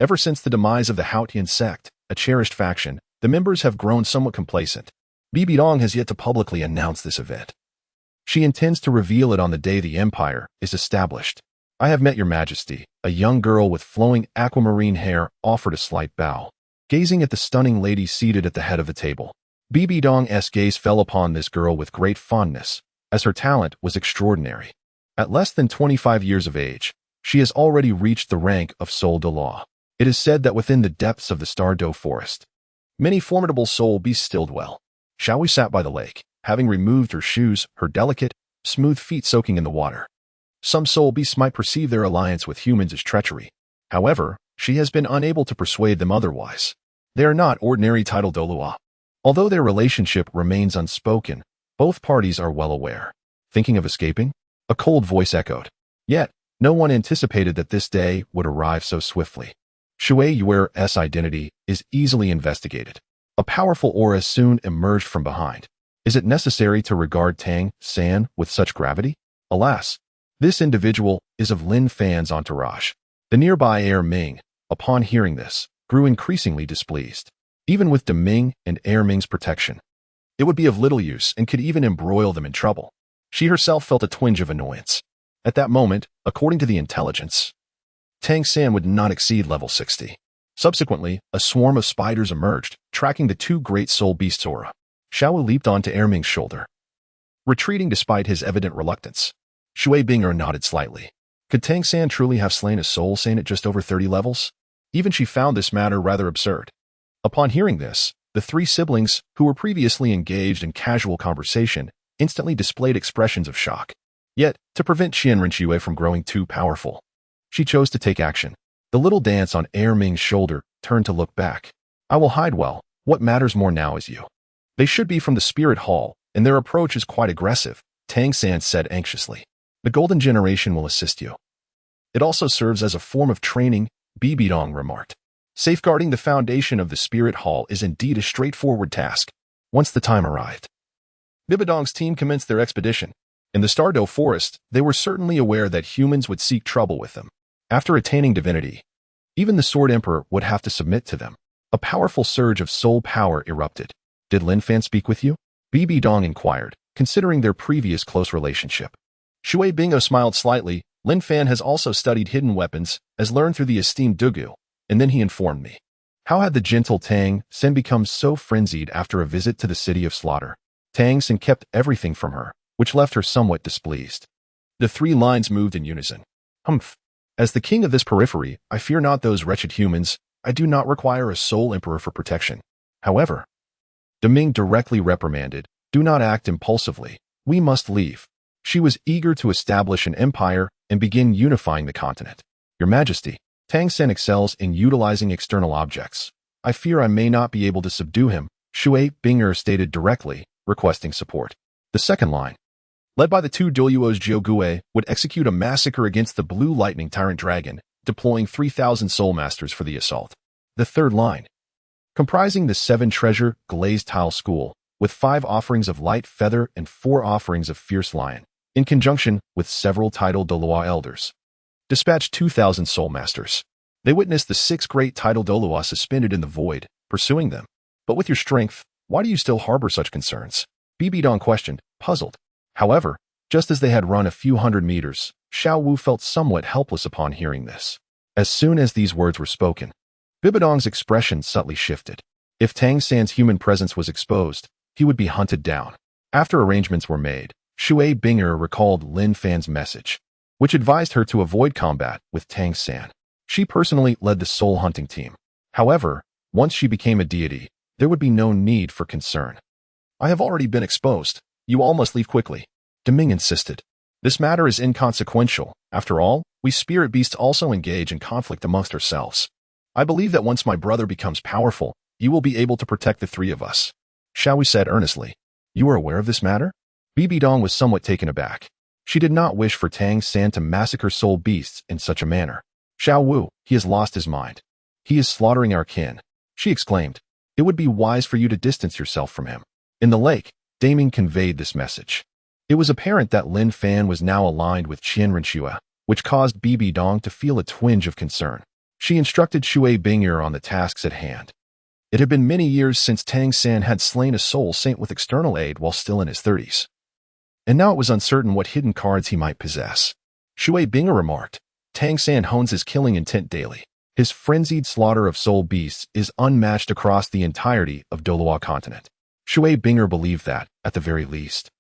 Ever since the demise of the Haotian sect, a cherished faction, the members have grown somewhat complacent. Bibi Dong has yet to publicly announce this event. She intends to reveal it on the day the empire is established. I have met your majesty. A young girl with flowing aquamarine hair offered a slight bow, gazing at the stunning lady seated at the head of the table. Bibi Dong's gaze fell upon this girl with great fondness, as her talent was extraordinary. At less than 25 years of age, she has already reached the rank of Soul Douluo. It is said that within the depths of the Star Dou forest, many formidable soul beasts still dwell. Xiaowu sat by the lake, having removed her shoes, her delicate, smooth feet soaking in the water. Some soul beasts might perceive their alliance with humans as treachery. However, she has been unable to persuade them otherwise. They are not ordinary titled Douluo. Although their relationship remains unspoken, both parties are well aware. Thinking of escaping? A cold voice echoed. Yet, no one anticipated that this day would arrive so swiftly. Xue Qinghe's identity is easily investigated. A powerful aura soon emerged from behind. Is it necessary to regard Tang San with such gravity? Alas, this individual is of Lin Fan's entourage. The nearby Air Ming, upon hearing this, grew increasingly displeased. Even with De Ming and Air Ming's protection, it would be of little use and could even embroil them in trouble. She herself felt a twinge of annoyance. At that moment, according to the intelligence, Tang San would not exceed level 60. Subsequently, a swarm of spiders emerged, tracking the two great soul beasts' aura. Xue Wu leaped onto Erming's shoulder, retreating despite his evident reluctance. Xue Qinghe nodded slightly. Could Tang San truly have slain a soul saint at just over 30 levels? Even she found this matter rather absurd. Upon hearing this, the three siblings, who were previously engaged in casual conversation, instantly displayed expressions of shock. Yet, to prevent Qian Renxue from growing too powerful, she chose to take action. The little dance on Erming's shoulder turned to look back. I will hide well. What matters more now is you. They should be from the spirit hall, and their approach is quite aggressive, Tang San said anxiously. The golden generation will assist you. It also serves as a form of training, Bibidong remarked. Safeguarding the foundation of the spirit hall is indeed a straightforward task. Once the time arrived, Bibidong's team commenced their expedition. In the Douluo forest, they were certainly aware that humans would seek trouble with them. After attaining divinity, even the Sword Emperor would have to submit to them. A powerful surge of soul power erupted. Did Lin Fan speak with you? Bibidong inquired, considering their previous close relationship. Xue Qinghe smiled slightly. Lin Fan has also studied hidden weapons, as learned through the esteemed Douluo, and then he informed me. How had the gentle Tang San become so frenzied after a visit to the city of slaughter? Tang San kept everything from her, which left her somewhat displeased. The three lines moved in unison. Humph. As the king of this periphery, I fear not those wretched humans. I do not require a soul emperor for protection. However, Deming directly reprimanded, do not act impulsively. We must leave. She was eager to establish an empire and begin unifying the continent. Your Majesty, Tang San excels in utilizing external objects. I fear I may not be able to subdue him, Xue Qinghe stated directly, requesting support. The second line, led by the two Douluo's Jiugue, would execute a massacre against the Blue Lightning Tyrant Dragon, deploying 3,000 soul masters for the assault. The third line, comprising the 7 treasure glazed tile school, with 5 offerings of light feather and 4 offerings of fierce lion, in conjunction with several titled Douluo elders. Dispatch 2,000 soul masters. They witnessed the 6 great titled Douluo suspended in the void, pursuing them. But with your strength, why do you still harbor such concerns? Bibidong questioned, puzzled. However, just as they had run a few hundred meters, Xue Wu felt somewhat helpless upon hearing this. As soon as these words were spoken, Bibidong's expression subtly shifted. If Tang San's human presence was exposed, he would be hunted down. After arrangements were made, Xue Qinghe recalled Lin Fan's message, which advised her to avoid combat with Tang San. She personally led the soul hunting team. However, once she became a deity, there would be no need for concern. I have already been exposed. You all must leave quickly, Deming insisted. This matter is inconsequential. After all, we spirit beasts also engage in conflict amongst ourselves. I believe that once my brother becomes powerful, you will be able to protect the 3 of us, Xue Wu said earnestly. You are aware of this matter? Bibidong was somewhat taken aback. She did not wish for Tang San to massacre soul beasts in such a manner. Xue Wu, he has lost his mind. He is slaughtering our kin, she exclaimed. It would be wise for you to distance yourself from him. In the lake, Deming conveyed this message. It was apparent that Lin Fan was now aligned with Qian Renxue, which caused Bibidong to feel a twinge of concern. She instructed Xue Qinghe on the tasks at hand. It had been many years since Tang San had slain a soul saint with external aid while still in his 30s. And now it was uncertain what hidden cards he might possess. Xue Qinghe remarked, Tang San hones his killing intent daily. His frenzied slaughter of soul beasts is unmatched across the entirety of Douluo Continent. Xue Qinghe believed that, at the very least,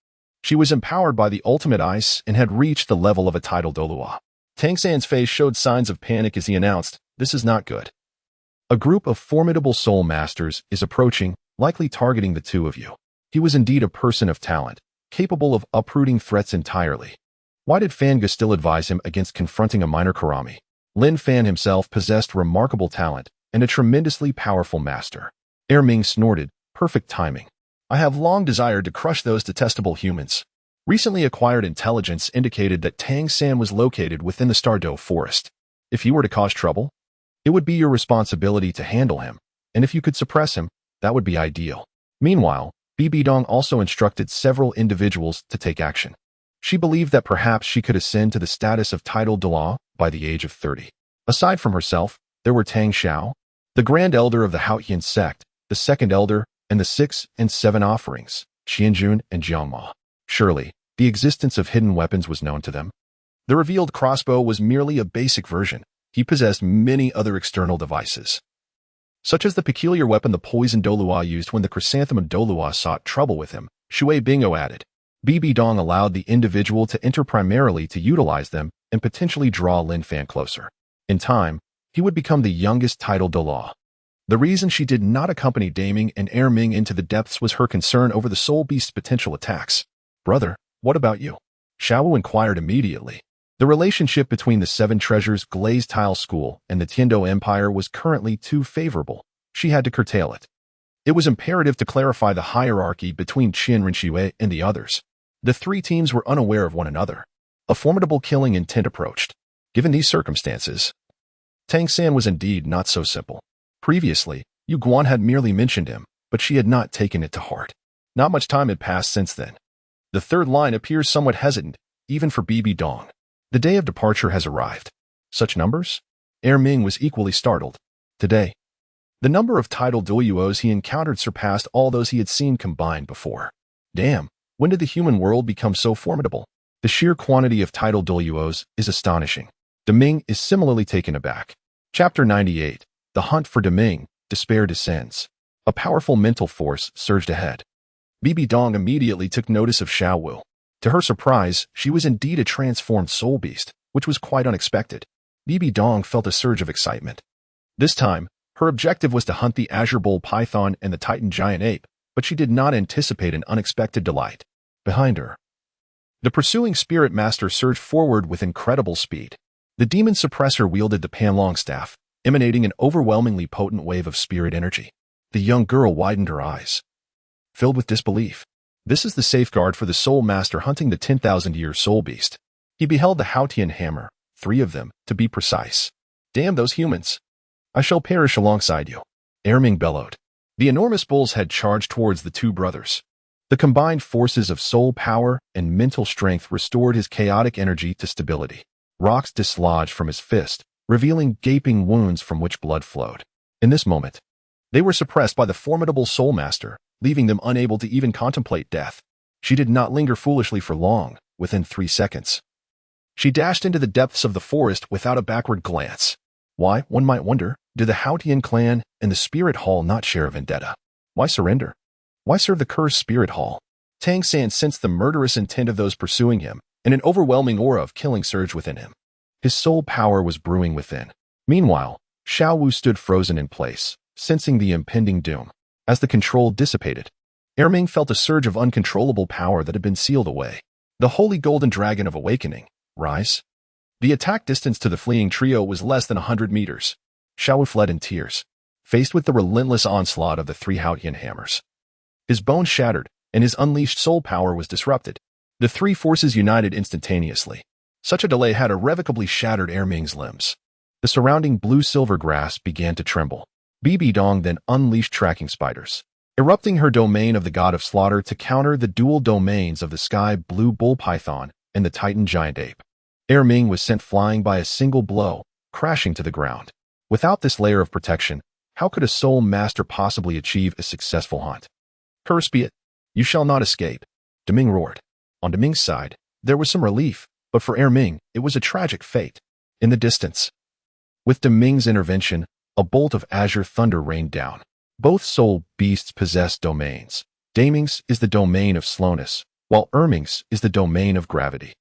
she was empowered by the ultimate ice and had reached the level of a titled Douluo. Tang San's face showed signs of panic as he announced, this is not good. A group of formidable soul masters is approaching, likely targeting the 2 of you. He was indeed a person of talent, capable of uprooting threats entirely. Why did Fanga still advise him against confronting a minor Karami? Lin Fan himself possessed remarkable talent and a tremendously powerful master. Erming snorted, perfect timing. I have long desired to crush those detestable humans. Recently acquired intelligence indicated that Tang San was located within the Douluo forest. If you were to cause trouble, it would be your responsibility to handle him, and if you could suppress him, that would be ideal. Meanwhile, Bibidong also instructed several individuals to take action. She believed that perhaps she could ascend to the status of titled Douluo by the age of 30. Aside from herself, there were Tang Xiao, the Grand Elder of the Haotian sect, the Second Elder, and the 6 and 7 offerings, Qianjun and Jiangma. Surely, the existence of hidden weapons was known to them. The revealed crossbow was merely a basic version. He possessed many other external devices, such as the peculiar weapon the poisoned Douluo used when the chrysanthemum Douluo sought trouble with him. Xue Qinghe added. Bibi Dong allowed the individual to enter primarily to utilize them and potentially draw Lin Fan closer. In time, he would become the youngest titled Douluo. The reason she did not accompany Daming and Erming into the depths was her concern over the soul beast's potential attacks. Brother, what about you? Xiao inquired immediately. The relationship between the Seven Treasures Glazed Tile School and the Tiandou Empire was currently too favorable. She had to curtail it. It was imperative to clarify the hierarchy between Qin Renxue and the others. The three teams were unaware of one another. A formidable killing intent approached. Given these circumstances, Tang San was indeed not so simple. Previously, Yu Guan had merely mentioned him, but she had not taken it to heart. Not much time had passed since then. The third line appears somewhat hesitant, even for Bibi Dong. The day of departure has arrived. Such numbers? Erming was equally startled. Today, the number of titled Douluos he encountered surpassed all those he had seen combined before. Damn, when did the human world become so formidable? The sheer quantity of titled Douluos is astonishing. Deming is similarly taken aback. Chapter 98. The Hunt for Deming. Despair descends. A powerful mental force surged ahead. Bibi Dong immediately took notice of Xiao Wu. To her surprise, she was indeed a transformed soul beast, which was quite unexpected. Bibi Dong felt a surge of excitement. This time, her objective was to hunt the Azure Bull Python and the Titan Giant Ape, but she did not anticipate an unexpected delight. Behind her, the pursuing Spirit Master surged forward with incredible speed. The demon suppressor wielded the Panlong staff, emanating an overwhelmingly potent wave of spirit energy. The young girl widened her eyes, filled with disbelief. This is the safeguard for the Soul Master hunting the 10,000-year soul beast. He beheld the Haotian hammer, 3 of them, to be precise. Damn those humans! I shall perish alongside you. Erming bellowed. The enormous bull's head charged towards the two brothers. The combined forces of soul power and mental strength restored his chaotic energy to stability. Rocks dislodged from his fist, revealing gaping wounds from which blood flowed. In this moment, they were suppressed by the formidable Soul Master, leaving them unable to even contemplate death. She did not linger foolishly for long. Within 3 seconds, she dashed into the depths of the forest without a backward glance. Why, one might wonder, did the Haotian clan and the Spirit Hall not share a vendetta? Why surrender? Why serve the cursed Spirit Hall? Tang San sensed the murderous intent of those pursuing him, and an overwhelming aura of killing surged within him. His soul power was brewing within. Meanwhile, Xiao Wu stood frozen in place, sensing the impending doom. As the control dissipated, Erming felt a surge of uncontrollable power that had been sealed away. The Holy Golden Dragon of Awakening. Rise. The attack distance to the fleeing trio was less than 100 meters. Xiao Wu fled in tears, faced with the relentless onslaught of the 3 Haotian hammers. His bones shattered, and his unleashed soul power was disrupted. The 3 forces united instantaneously. Such a delay had irrevocably shattered Erming's limbs. The surrounding blue-silver grass began to tremble. Bibi Dong then unleashed tracking spiders, erupting her domain of the god of slaughter to counter the dual domains of the sky blue bull python and the Titan giant ape. Erming was sent flying by a single blow, crashing to the ground. Without this layer of protection, how could a soul master possibly achieve a successful hunt? Curse be it, you shall not escape, Deming roared. On Deming's side, there was some relief, but for Erming, it was a tragic fate. In the distance, with Deming's intervention, a bolt of azure thunder rained down. Both soul beasts possessed domains. Daming's is the domain of slowness, while Erming's is the domain of gravity.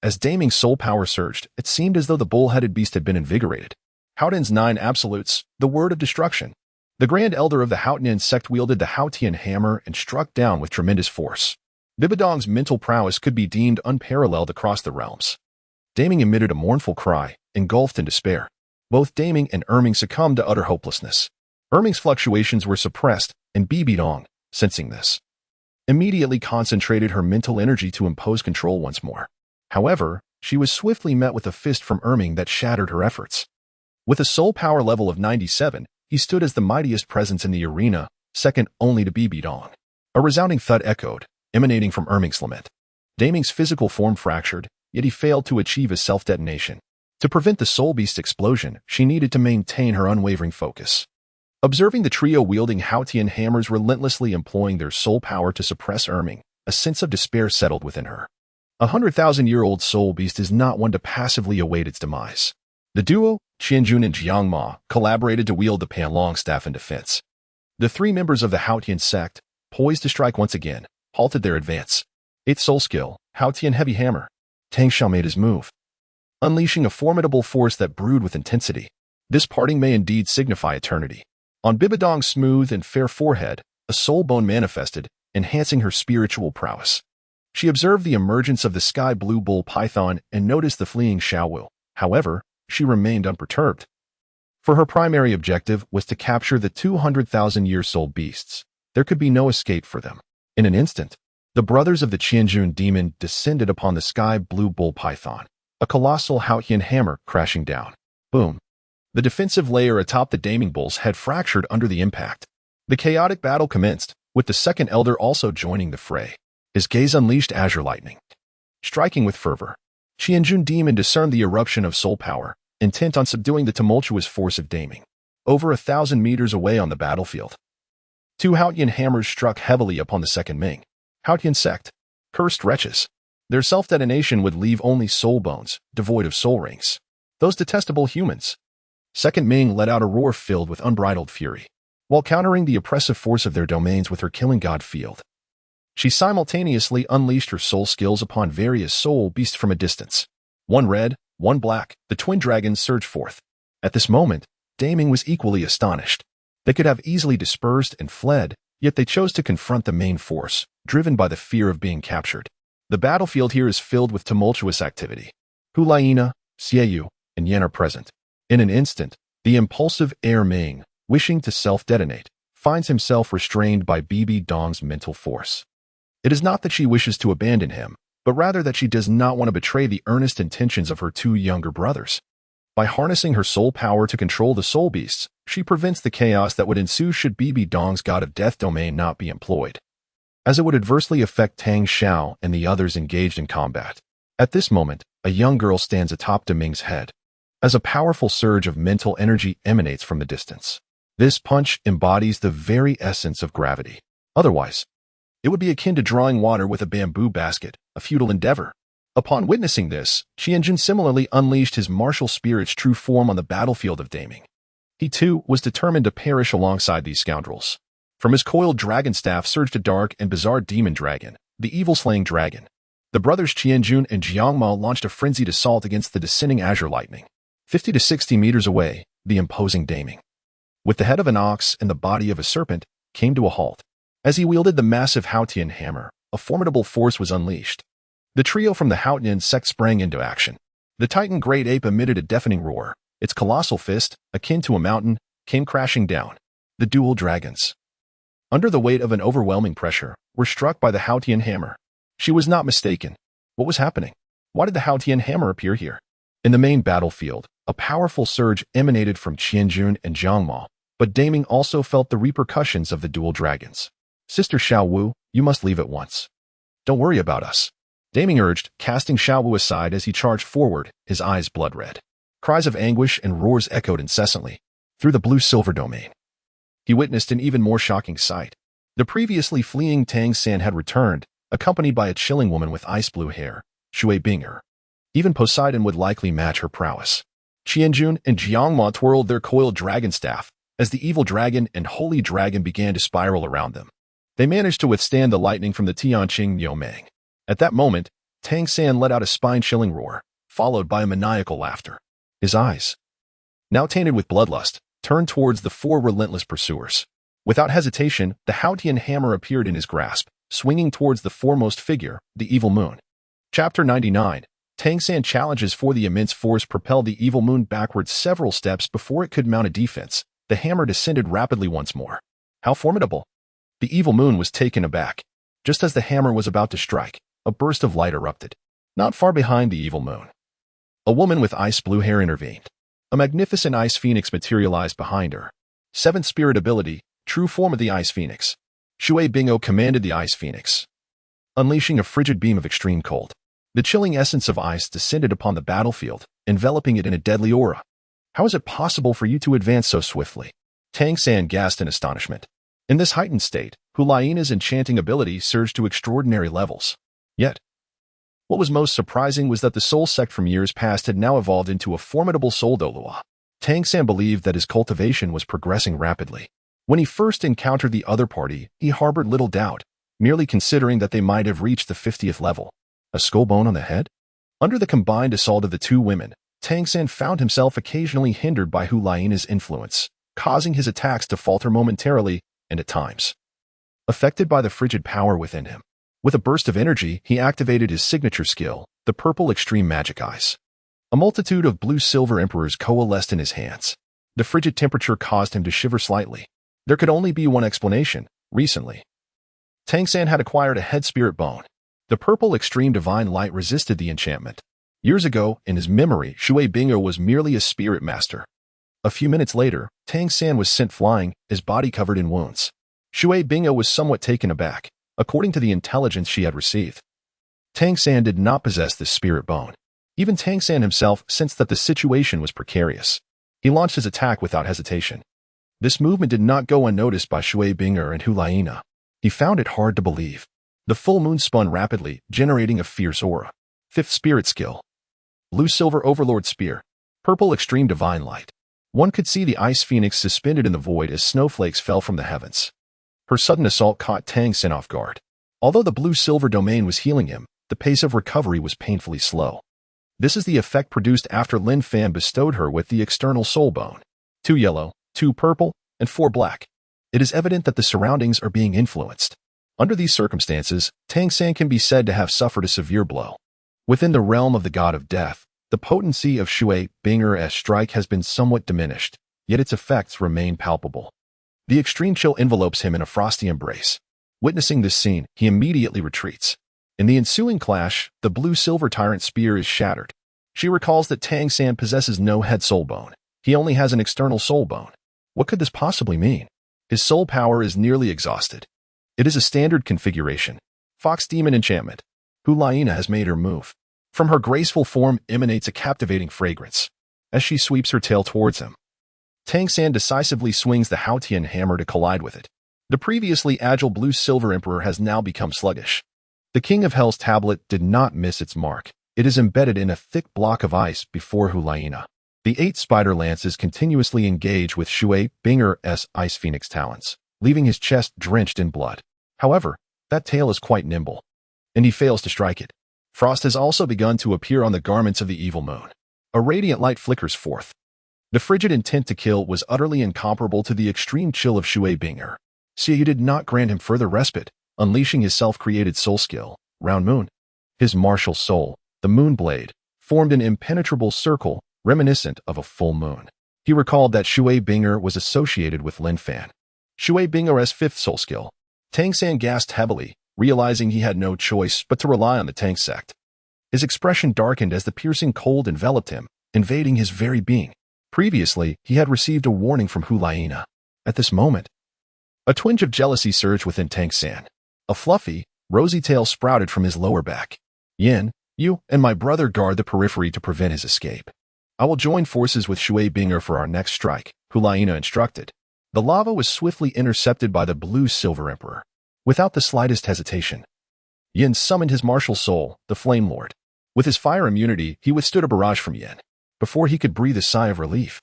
As Daming's soul power surged, it seemed as though the bull-headed beast had been invigorated. Haotian's 9 absolutes, the word of destruction. The Grand Elder of the Haotian sect wielded the Haotian hammer and struck down with tremendous force. Bibi Dong's mental prowess could be deemed unparalleled across the realms. Daming emitted a mournful cry, engulfed in despair. Both Daming and Erming succumbed to utter hopelessness. Erming's fluctuations were suppressed, and Bibi Dong, sensing this, immediately concentrated her mental energy to impose control once more. However, she was swiftly met with a fist from Erming that shattered her efforts. With a soul power level of 97, he stood as the mightiest presence in the arena, second only to Bibi Dong. A resounding thud echoed, emanating from Erming's lament. Daming's physical form fractured, yet he failed to achieve a self-detonation. To prevent the soul beast's explosion, she needed to maintain her unwavering focus. Observing the trio wielding Haotian hammers relentlessly employing their soul power to suppress Erming, a sense of despair settled within her. 100,000-year-old soul beast is not one to passively await its demise. The duo, Qianjun and Jiangma, collaborated to wield the Panlong staff in defense. The three members of the Haotian sect, poised to strike once again, halted their advance. Eighth soul skill, Haotian Heavy Hammer. Tang San made his move, unleashing a formidable force that brewed with intensity. This parting may indeed signify eternity. On Bibidong's smooth and fair forehead, a soul bone manifested, enhancing her spiritual prowess. She observed the emergence of the sky blue bull python and noticed the fleeing Xiaowu. However, she remained unperturbed. For her primary objective was to capture the 200,000-year soul beasts. There could be no escape for them. In an instant, the brothers of the Qianjun demon descended upon the sky blue bull python, a colossal Haotian hammer crashing down. Boom. The defensive layer atop the Daming Bulls had fractured under the impact. The chaotic battle commenced, with the second elder also joining the fray. His gaze unleashed azure lightning. Striking with fervor, Qianjun demon discerned the eruption of soul power, intent on subduing the tumultuous force of Daming. Over 1,000 meters away on the battlefield, two Haotian hammers struck heavily upon the second Ming. Haotian sect, cursed wretches. Their self-detonation would leave only soul bones, devoid of soul rings. Those detestable humans. Second Ming let out a roar filled with unbridled fury, while countering the oppressive force of their domains with her killing god field. She simultaneously unleashed her soul skills upon various soul beasts from a distance. One red, one black, the twin dragons surged forth. At this moment, Daming was equally astonished. They could have easily dispersed and fled, yet they chose to confront the main force, driven by the fear of being captured. The battlefield here is filled with tumultuous activity. Hulaina, Xieyu, and Yan are present. In an instant, the impulsive heir Ming, wishing to self-detonate, finds himself restrained by Bibi Dong's mental force. It is not that she wishes to abandon him, but rather that she does not want to betray the earnest intentions of her two younger brothers. By harnessing her soul power to control the soul beasts, she prevents the chaos that would ensue should Bibi Dong's god of death domain not be employed, as it would adversely affect Tang Xiao and the others engaged in combat. At this moment, a young girl stands atop Deming's head, as a powerful surge of mental energy emanates from the distance. This punch embodies the very essence of gravity. Otherwise, it would be akin to drawing water with a bamboo basket, a futile endeavor. Upon witnessing this, Qianjun similarly unleashed his martial spirit's true form on the battlefield of Daming. He too was determined to perish alongside these scoundrels. From his coiled dragon staff surged a dark and bizarre demon dragon, the evil-slaying dragon. The brothers Qianjun and Jiangma launched a frenzied assault against the descending azure lightning. 50 to 60 meters away, the imposing Daming, with the head of an ox and the body of a serpent, came to a halt. As he wielded the massive Haotian hammer, a formidable force was unleashed. The trio from the Haotian sect sprang into action. The Titan great ape emitted a deafening roar. Its colossal fist, akin to a mountain, came crashing down. The dual dragons, under the weight of an overwhelming pressure, were struck by the Haotian hammer. She was not mistaken. What was happening? Why did the Haotian hammer appear here? In the main battlefield, a powerful surge emanated from Qianjun and Jiangma, but Daming also felt the repercussions of the dual dragons. Sister Xiaowu, you must leave at once. Don't worry about us, Daming urged, casting Xiaowu aside as he charged forward, his eyes blood-red. Cries of anguish and roars echoed incessantly through the blue-silver domain. He witnessed an even more shocking sight. The previously fleeing Tang San had returned, accompanied by a chilling woman with ice-blue hair, Xue Qinghe. Even Poseidon would likely match her prowess. Qianjun and Jiangma twirled their coiled dragon staff as the evil dragon and holy dragon began to spiral around them. They managed to withstand the lightning from the Tianqing Yomang. At that moment, Tang San let out a spine-chilling roar, followed by a maniacal laughter. His eyes, now tainted with bloodlust, turned towards the four relentless pursuers. Without hesitation, the Haotian hammer appeared in his grasp, swinging towards the foremost figure, the evil moon. Chapter 99. Tang San challenges for the immense force propelled the evil moon backwards several steps before it could mount a defense. The hammer descended rapidly once more. How formidable! The evil moon was taken aback. Just as the hammer was about to strike, a burst of light erupted. Not far behind the evil moon, a woman with ice-blue hair intervened. A magnificent ice phoenix materialized behind her. Seventh spirit ability, true form of the ice phoenix. Xue Qinghe commanded the ice phoenix, unleashing a frigid beam of extreme cold. The chilling essence of ice descended upon the battlefield, enveloping it in a deadly aura. How is it possible for you to advance so swiftly? Tang San gasped in astonishment. In this heightened state, Hulaina's enchanting ability surged to extraordinary levels. Yet, What was most surprising was that the soul sect from years past had now evolved into a formidable soul Douluo. Tang San believed that his cultivation was progressing rapidly. When he first encountered the other party, he harbored little doubt, merely considering that they might have reached the 50th level. A skull bone on the head? Under the combined assault of the two women, Tang San found himself occasionally hindered by Hu Laiina's influence, causing his attacks to falter momentarily and at times. Affected by the frigid power within him, with a burst of energy, he activated his signature skill, the purple extreme magic eyes. A multitude of blue-silver emperors coalesced in his hands. The frigid temperature caused him to shiver slightly. There could only be one explanation. Recently, Tang San had acquired a head spirit bone. The purple extreme divine light resisted the enchantment. Years ago, in his memory, Xue Qinghe was merely a spirit master. A few minutes later, Tang San was sent flying, his body covered in wounds. Xue Qinghe was somewhat taken aback, according to the intelligence she had received. Tang San did not possess this spirit bone. Even Tang San himself sensed that the situation was precarious. He launched his attack without hesitation. This movement did not go unnoticed by Xue Qinghe and Hu Laiina. He found it hard to believe. The full moon spun rapidly, generating a fierce aura. Fifth spirit skill. Blue-silver overlord spear. Purple extreme divine light. One could see the ice phoenix suspended in the void as snowflakes fell from the heavens. Her sudden assault caught Tang San off guard. Although the blue-silver domain was healing him, the pace of recovery was painfully slow. This is the effect produced after Lin Fan bestowed her with the external soul bone. 2 yellow, 2 purple, and 4 black. It is evident that the surroundings are being influenced. Under these circumstances, Tang San can be said to have suffered a severe blow. Within the realm of the god of death, the potency of Xue Qinghe's strike has been somewhat diminished, yet its effects remain palpable. The extreme chill envelopes him in a frosty embrace. Witnessing this scene, he immediately retreats. In the ensuing clash, the blue-silver tyrant spear is shattered. She recalls that Tang San possesses no head soul bone. He only has an external soul bone. What could this possibly mean? His soul power is nearly exhausted. It is a standard configuration. Fox Demon enchantment. Hu Laiina has made her move. From her graceful form emanates a captivating fragrance. As she sweeps her tail towards him, Tang San decisively swings the Haotian hammer to collide with it. The previously agile blue-silver emperor has now become sluggish. The King of Hell's tablet did not miss its mark. It is embedded in a thick block of ice before Hu Laiina. The 8 spider lances continuously engage with Xue Qinghe's ice phoenix talons, leaving his chest drenched in blood. However, that tail is quite nimble, and he fails to strike it. Frost has also begun to appear on the garments of the evil moon. A radiant light flickers forth. The frigid intent to kill was utterly incomparable to the extreme chill of Xue Qinghe. Xie did not grant him further respite, unleashing his self-created soul skill, Round Moon. His martial soul, the moon blade, formed an impenetrable circle reminiscent of a full moon. He recalled that Xue Qinghe was associated with Lin Fan. Xue Qinghe's 5th soul skill. Tang San gasped heavily, realizing he had no choice but to rely on the Tang sect. His expression darkened as the piercing cold enveloped him, invading his very being. Previously, he had received a warning from Hu Laiina. At this moment, a twinge of jealousy surged within Tang San. A fluffy, rosy tail sprouted from his lower back. Yin, you and my brother guard the periphery to prevent his escape. I will join forces with Xue Qinghe for our next strike, Hu Laiina instructed. The lava was swiftly intercepted by the blue-silver emperor. Without the slightest hesitation, Yin summoned his martial soul, the Flame Lord. With his fire immunity, he withstood a barrage from Yin. Before he could breathe a sigh of relief,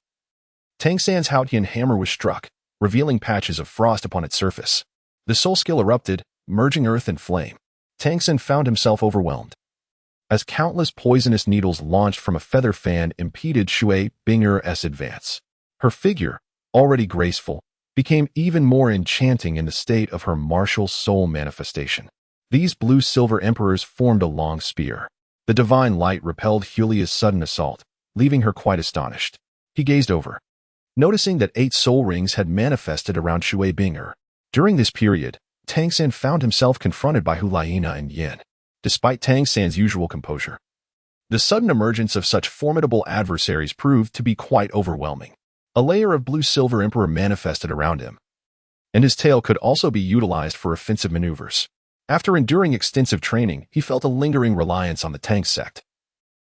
Tang San's Haotian hammer was struck, revealing patches of frost upon its surface. The soul skill erupted, merging earth and flame. Tang San found himself overwhelmed, as countless poisonous needles launched from a feather fan impeded Xue Qinghe's advance. Her figure, already graceful, became even more enchanting in the state of her martial soul manifestation. These blue-silver emperors formed a long spear. The divine light repelled Hulia's sudden assault, leaving her quite astonished. He gazed over, noticing that 8 soul rings had manifested around Xue Qinghe. During this period, Tang San found himself confronted by Hu Laiina and Yin. Despite Tang San's usual composure, the sudden emergence of such formidable adversaries proved to be quite overwhelming. A layer of blue-silver emperor manifested around him, and his tail could also be utilized for offensive maneuvers. After enduring extensive training, he felt a lingering reliance on the Tang sect,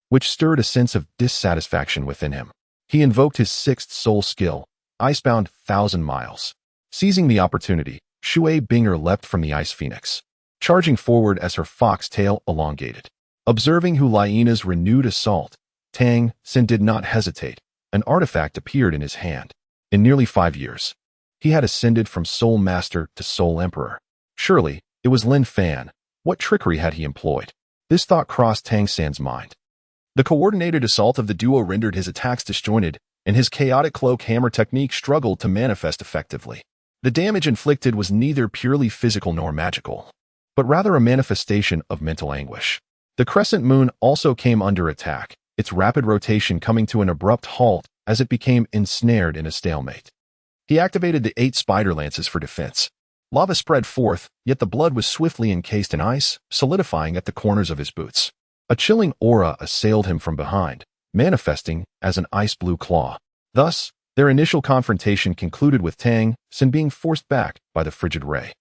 which stirred a sense of dissatisfaction within him. He invoked his 6th soul skill, Icebound 1,000 miles. Seizing the opportunity, Xue Qinghe leapt from the ice phoenix, charging forward as her fox tail elongated. Observing Hu Lai's renewed assault, Tang San did not hesitate. An artifact appeared in his hand. In nearly 5 years, he had ascended from Soul Master to Soul Emperor. Surely, it was Lin Fan. What trickery had he employed? This thought crossed Tang San's mind. The coordinated assault of the duo rendered his attacks disjointed, and his chaotic cloak hammer technique struggled to manifest effectively. The damage inflicted was neither purely physical nor magical, but rather a manifestation of mental anguish. The crescent moon also came under attack, its rapid rotation coming to an abrupt halt as it became ensnared in a stalemate. He activated the 8 spider lances for defense. Lava spread forth, yet the blood was swiftly encased in ice, solidifying at the corners of his boots. A chilling aura assailed him from behind, manifesting as an ice-blue claw. Thus, their initial confrontation concluded with Tang San being forced back by the frigid ray.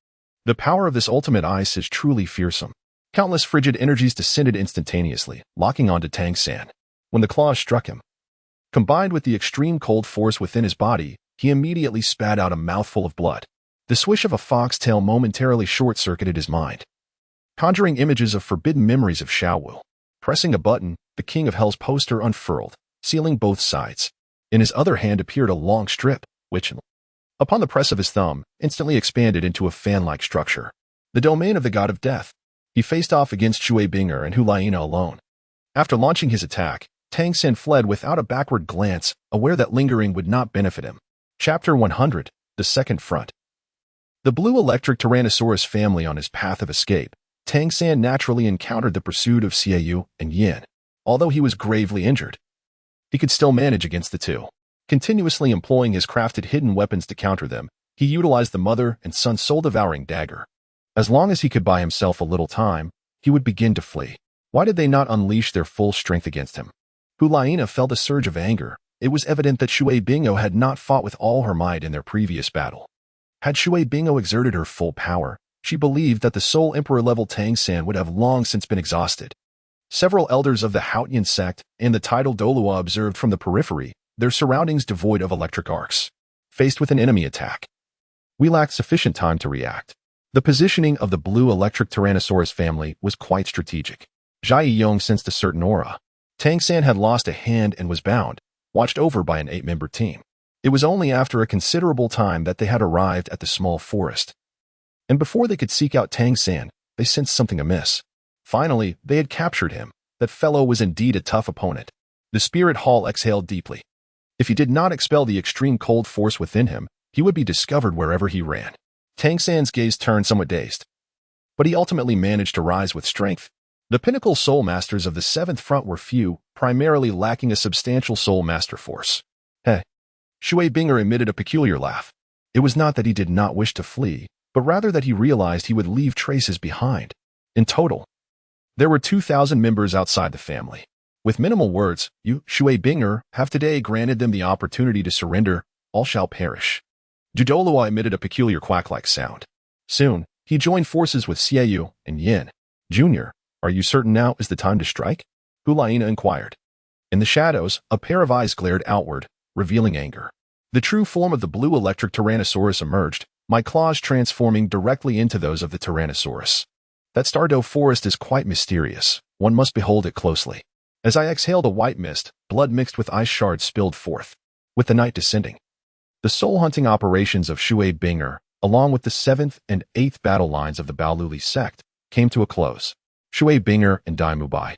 The power of this ultimate ice is truly fearsome. Countless frigid energies descended instantaneously, locking onto Tang San. When the claws struck him, combined with the extreme cold force within his body, he immediately spat out a mouthful of blood. The swish of a foxtail momentarily short-circuited his mind, conjuring images of forbidden memories of Xiaowu. Pressing a button, the King of Hell's poster unfurled, sealing both sides. In his other hand appeared a long strip, which, upon the press of his thumb, instantly expanded into a fan-like structure. The domain of the God of Death. He faced off against Xue Qinghe and Hu Lai alone. After launching his attack, Tang San fled without a backward glance, aware that lingering would not benefit him. Chapter 100, The Second Front. The blue electric Tyrannosaurus family on his path of escape, Tang San naturally encountered the pursuit of Xiaoyu and Yin. Although he was gravely injured, he could still manage against the two. Continuously employing his crafted hidden weapons to counter them, he utilized the mother and son soul-devouring dagger. As long as he could buy himself a little time, he would begin to flee. Why did they not unleash their full strength against him? Hu Lai felt a surge of anger. It was evident that Xue Qinghe had not fought with all her might in their previous battle. Had Xue Qinghe exerted her full power, she believed that the Soul Emperor-level Tang San would have long since been exhausted. Several elders of the Haotian sect and the titled Douluo observed from the periphery, their surroundings devoid of electric arcs. Faced with an enemy attack, we lacked sufficient time to react. The positioning of the blue electric Tyrannosaurus family was quite strategic. Zhai Yong sensed a certain aura. Tang San had lost a hand and was bound, watched over by an 8-member team. It was only after a considerable time that they had arrived at the small forest. And before they could seek out Tang San, they sensed something amiss. Finally, they had captured him. That fellow was indeed a tough opponent. The spirit hall exhaled deeply. If he did not expel the extreme cold force within him, he would be discovered wherever he ran. Tang San's gaze turned somewhat dazed, but he ultimately managed to rise with strength. The pinnacle soul masters of the 7th front were few, primarily lacking a substantial soul master force. Heh. Xue Qinghe emitted a peculiar laugh. It was not that he did not wish to flee, but rather that he realized he would leave traces behind. In total, there were 2,000 members outside the family. With minimal words, you, Xue Qinghe, have today granted them the opportunity to surrender. All shall perish. Douluo emitted a peculiar quack-like sound. Soon, he joined forces with Xiaoyu and Yin. Junior, are you certain now is the time to strike? Hu Lai inquired. In the shadows, a pair of eyes glared outward, revealing anger. The true form of the blue electric Tyrannosaurus emerged, my claws transforming directly into those of the Tyrannosaurus. That Stardow forest is quite mysterious. One must behold it closely. As I exhaled a white mist, blood mixed with ice shards spilled forth. With the night descending, the soul-hunting operations of Xue Qinghe, along with the 7th and 8th battle lines of the Baoluli sect, came to a close. Xue Qinghe and By,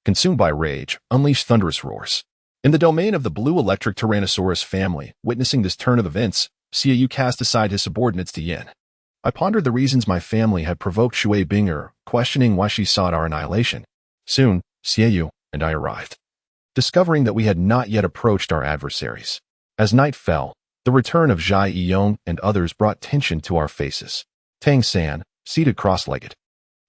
consumed by rage, unleashed thunderous roars. In the domain of the blue electric Tyrannosaurus family, witnessing this turn of events, Xiaoyu cast aside his subordinates to Yin. I pondered the reasons my family had provoked Xue Qinghe, questioning why she sought our annihilation. Soon, Xiaoyu and I arrived, discovering that we had not yet approached our adversaries. As night fell, the return of Zhai Yong and others brought tension to our faces. Tang San, seated cross-legged,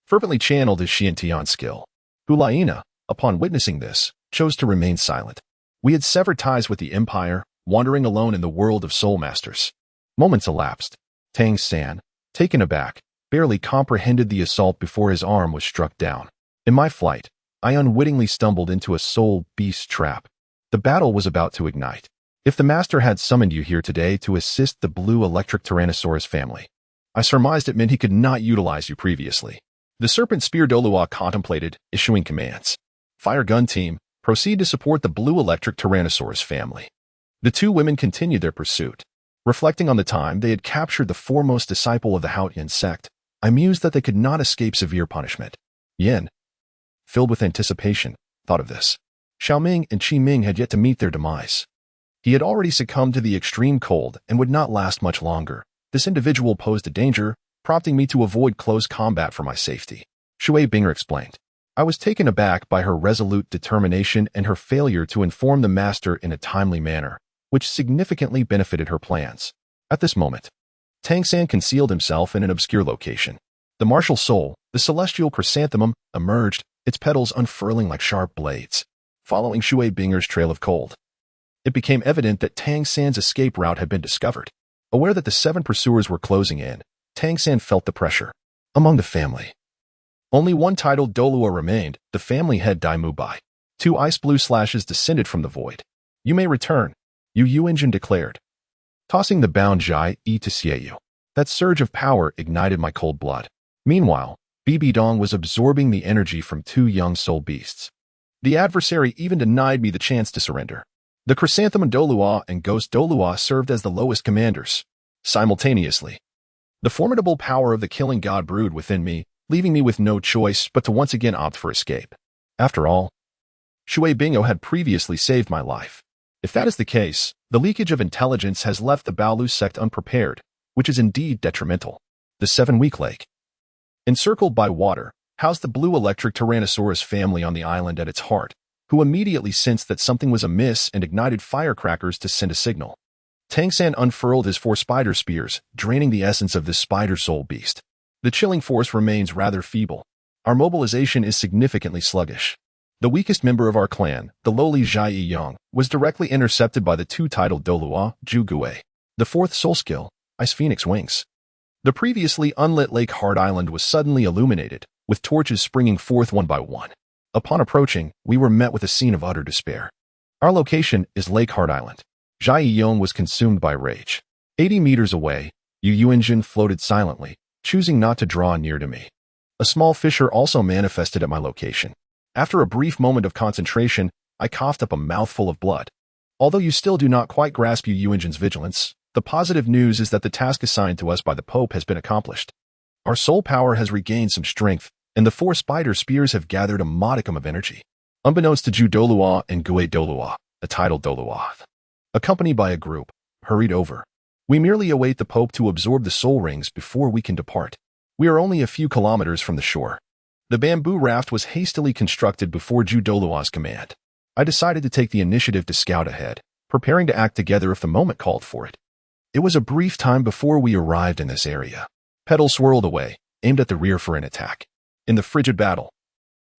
fervently channeled his Xiantian skill. Hu Lai, upon witnessing this, chose to remain silent. We had severed ties with the Empire, wandering alone in the world of soul masters. Moments elapsed. Tang San, taken aback, barely comprehended the assault before his arm was struck down. In my flight, I unwittingly stumbled into a soul beast trap. The battle was about to ignite. If the master had summoned you here today to assist the blue electric Tyrannosaurus family, I surmised it meant he could not utilize you previously. The Serpent Spear Douluo contemplated, issuing commands. Fire gun team, proceed to support the blue electric Tyrannosaurus family. The two women continued their pursuit. Reflecting on the time they had captured the foremost disciple of the Haotian sect, I mused that they could not escape severe punishment. Yin, filled with anticipation, thought of this. Xiaoming and Qiming had yet to meet their demise. He had already succumbed to the extreme cold and would not last much longer. This individual posed a danger, prompting me to avoid close combat for my safety. Xue Qinghe explained. I was taken aback by her resolute determination and her failure to inform the master in a timely manner, which significantly benefited her plans. At this moment, Tang San concealed himself in an obscure location. The martial soul, the celestial chrysanthemum, emerged, its petals unfurling like sharp blades, following Xue Qinghe's trail of cold. It became evident that Tang San's escape route had been discovered. Aware that the 7 pursuers were closing in, Tang San felt the pressure. Among the family, only one titled Douluo remained, the family head By. 2 ice blue slashes descended from the void. You may return, Xue Qinghe declared, tossing the bound Jai to Xieu. That surge of power ignited my cold blood. Meanwhile, Bibi Dong was absorbing the energy from 2 young soul beasts. The adversary even denied me the chance to surrender. The Chrysanthemum Douluo and Ghost Douluo served as the lowest commanders. Simultaneously, the formidable power of the killing god brewed within me, leaving me with no choice but to once again opt for escape. After all, Xue Qinghe had previously saved my life. If that is the case, the leakage of intelligence has left the Baolu sect unprepared, which is indeed detrimental. The 7-week lake, encircled by water, housed the blue electric Tyrannosaurus family on the island at its heart, who immediately sensed that something was amiss and ignited firecrackers to send a signal. Tang San unfurled his 4 spider spears, draining the essence of this spider soul beast. The chilling force remains rather feeble. Our mobilization is significantly sluggish. The weakest member of our clan, the lowly Zhai Yong, was directly intercepted by the 2 titled Douluo, Zhu Gue. The 4th soul skill, Ice Phoenix Wings. The previously unlit Lake Heart Island was suddenly illuminated, with torches springing forth one by one. Upon approaching, we were met with a scene of utter despair. Our location is Lake Heart Island. Zhai Yong was consumed by rage. 80 meters away, Xue Qinghe floated silently, choosing not to draw near to me. A small fissure also manifested at my location. After a brief moment of concentration, I coughed up a mouthful of blood. Although you still do not quite grasp Xue Qinghe's vigilance, the positive news is that the task assigned to us by the Pope has been accomplished. Our soul power has regained some strength, and the 4 spider spears have gathered a modicum of energy. Unbeknownst to Zhu Douluo and Gue Douluo, a titled Douluo, accompanied by a group, hurried over. We merely await the Pope to absorb the soul rings before we can depart. We are only a few kilometers from the shore. The bamboo raft was hastily constructed before Zhu Douluo's command. I decided to take the initiative to scout ahead, preparing to act together if the moment called for it. It was a brief time before we arrived in this area. Petals swirled away, aimed at the rear for an attack. In the frigid battle,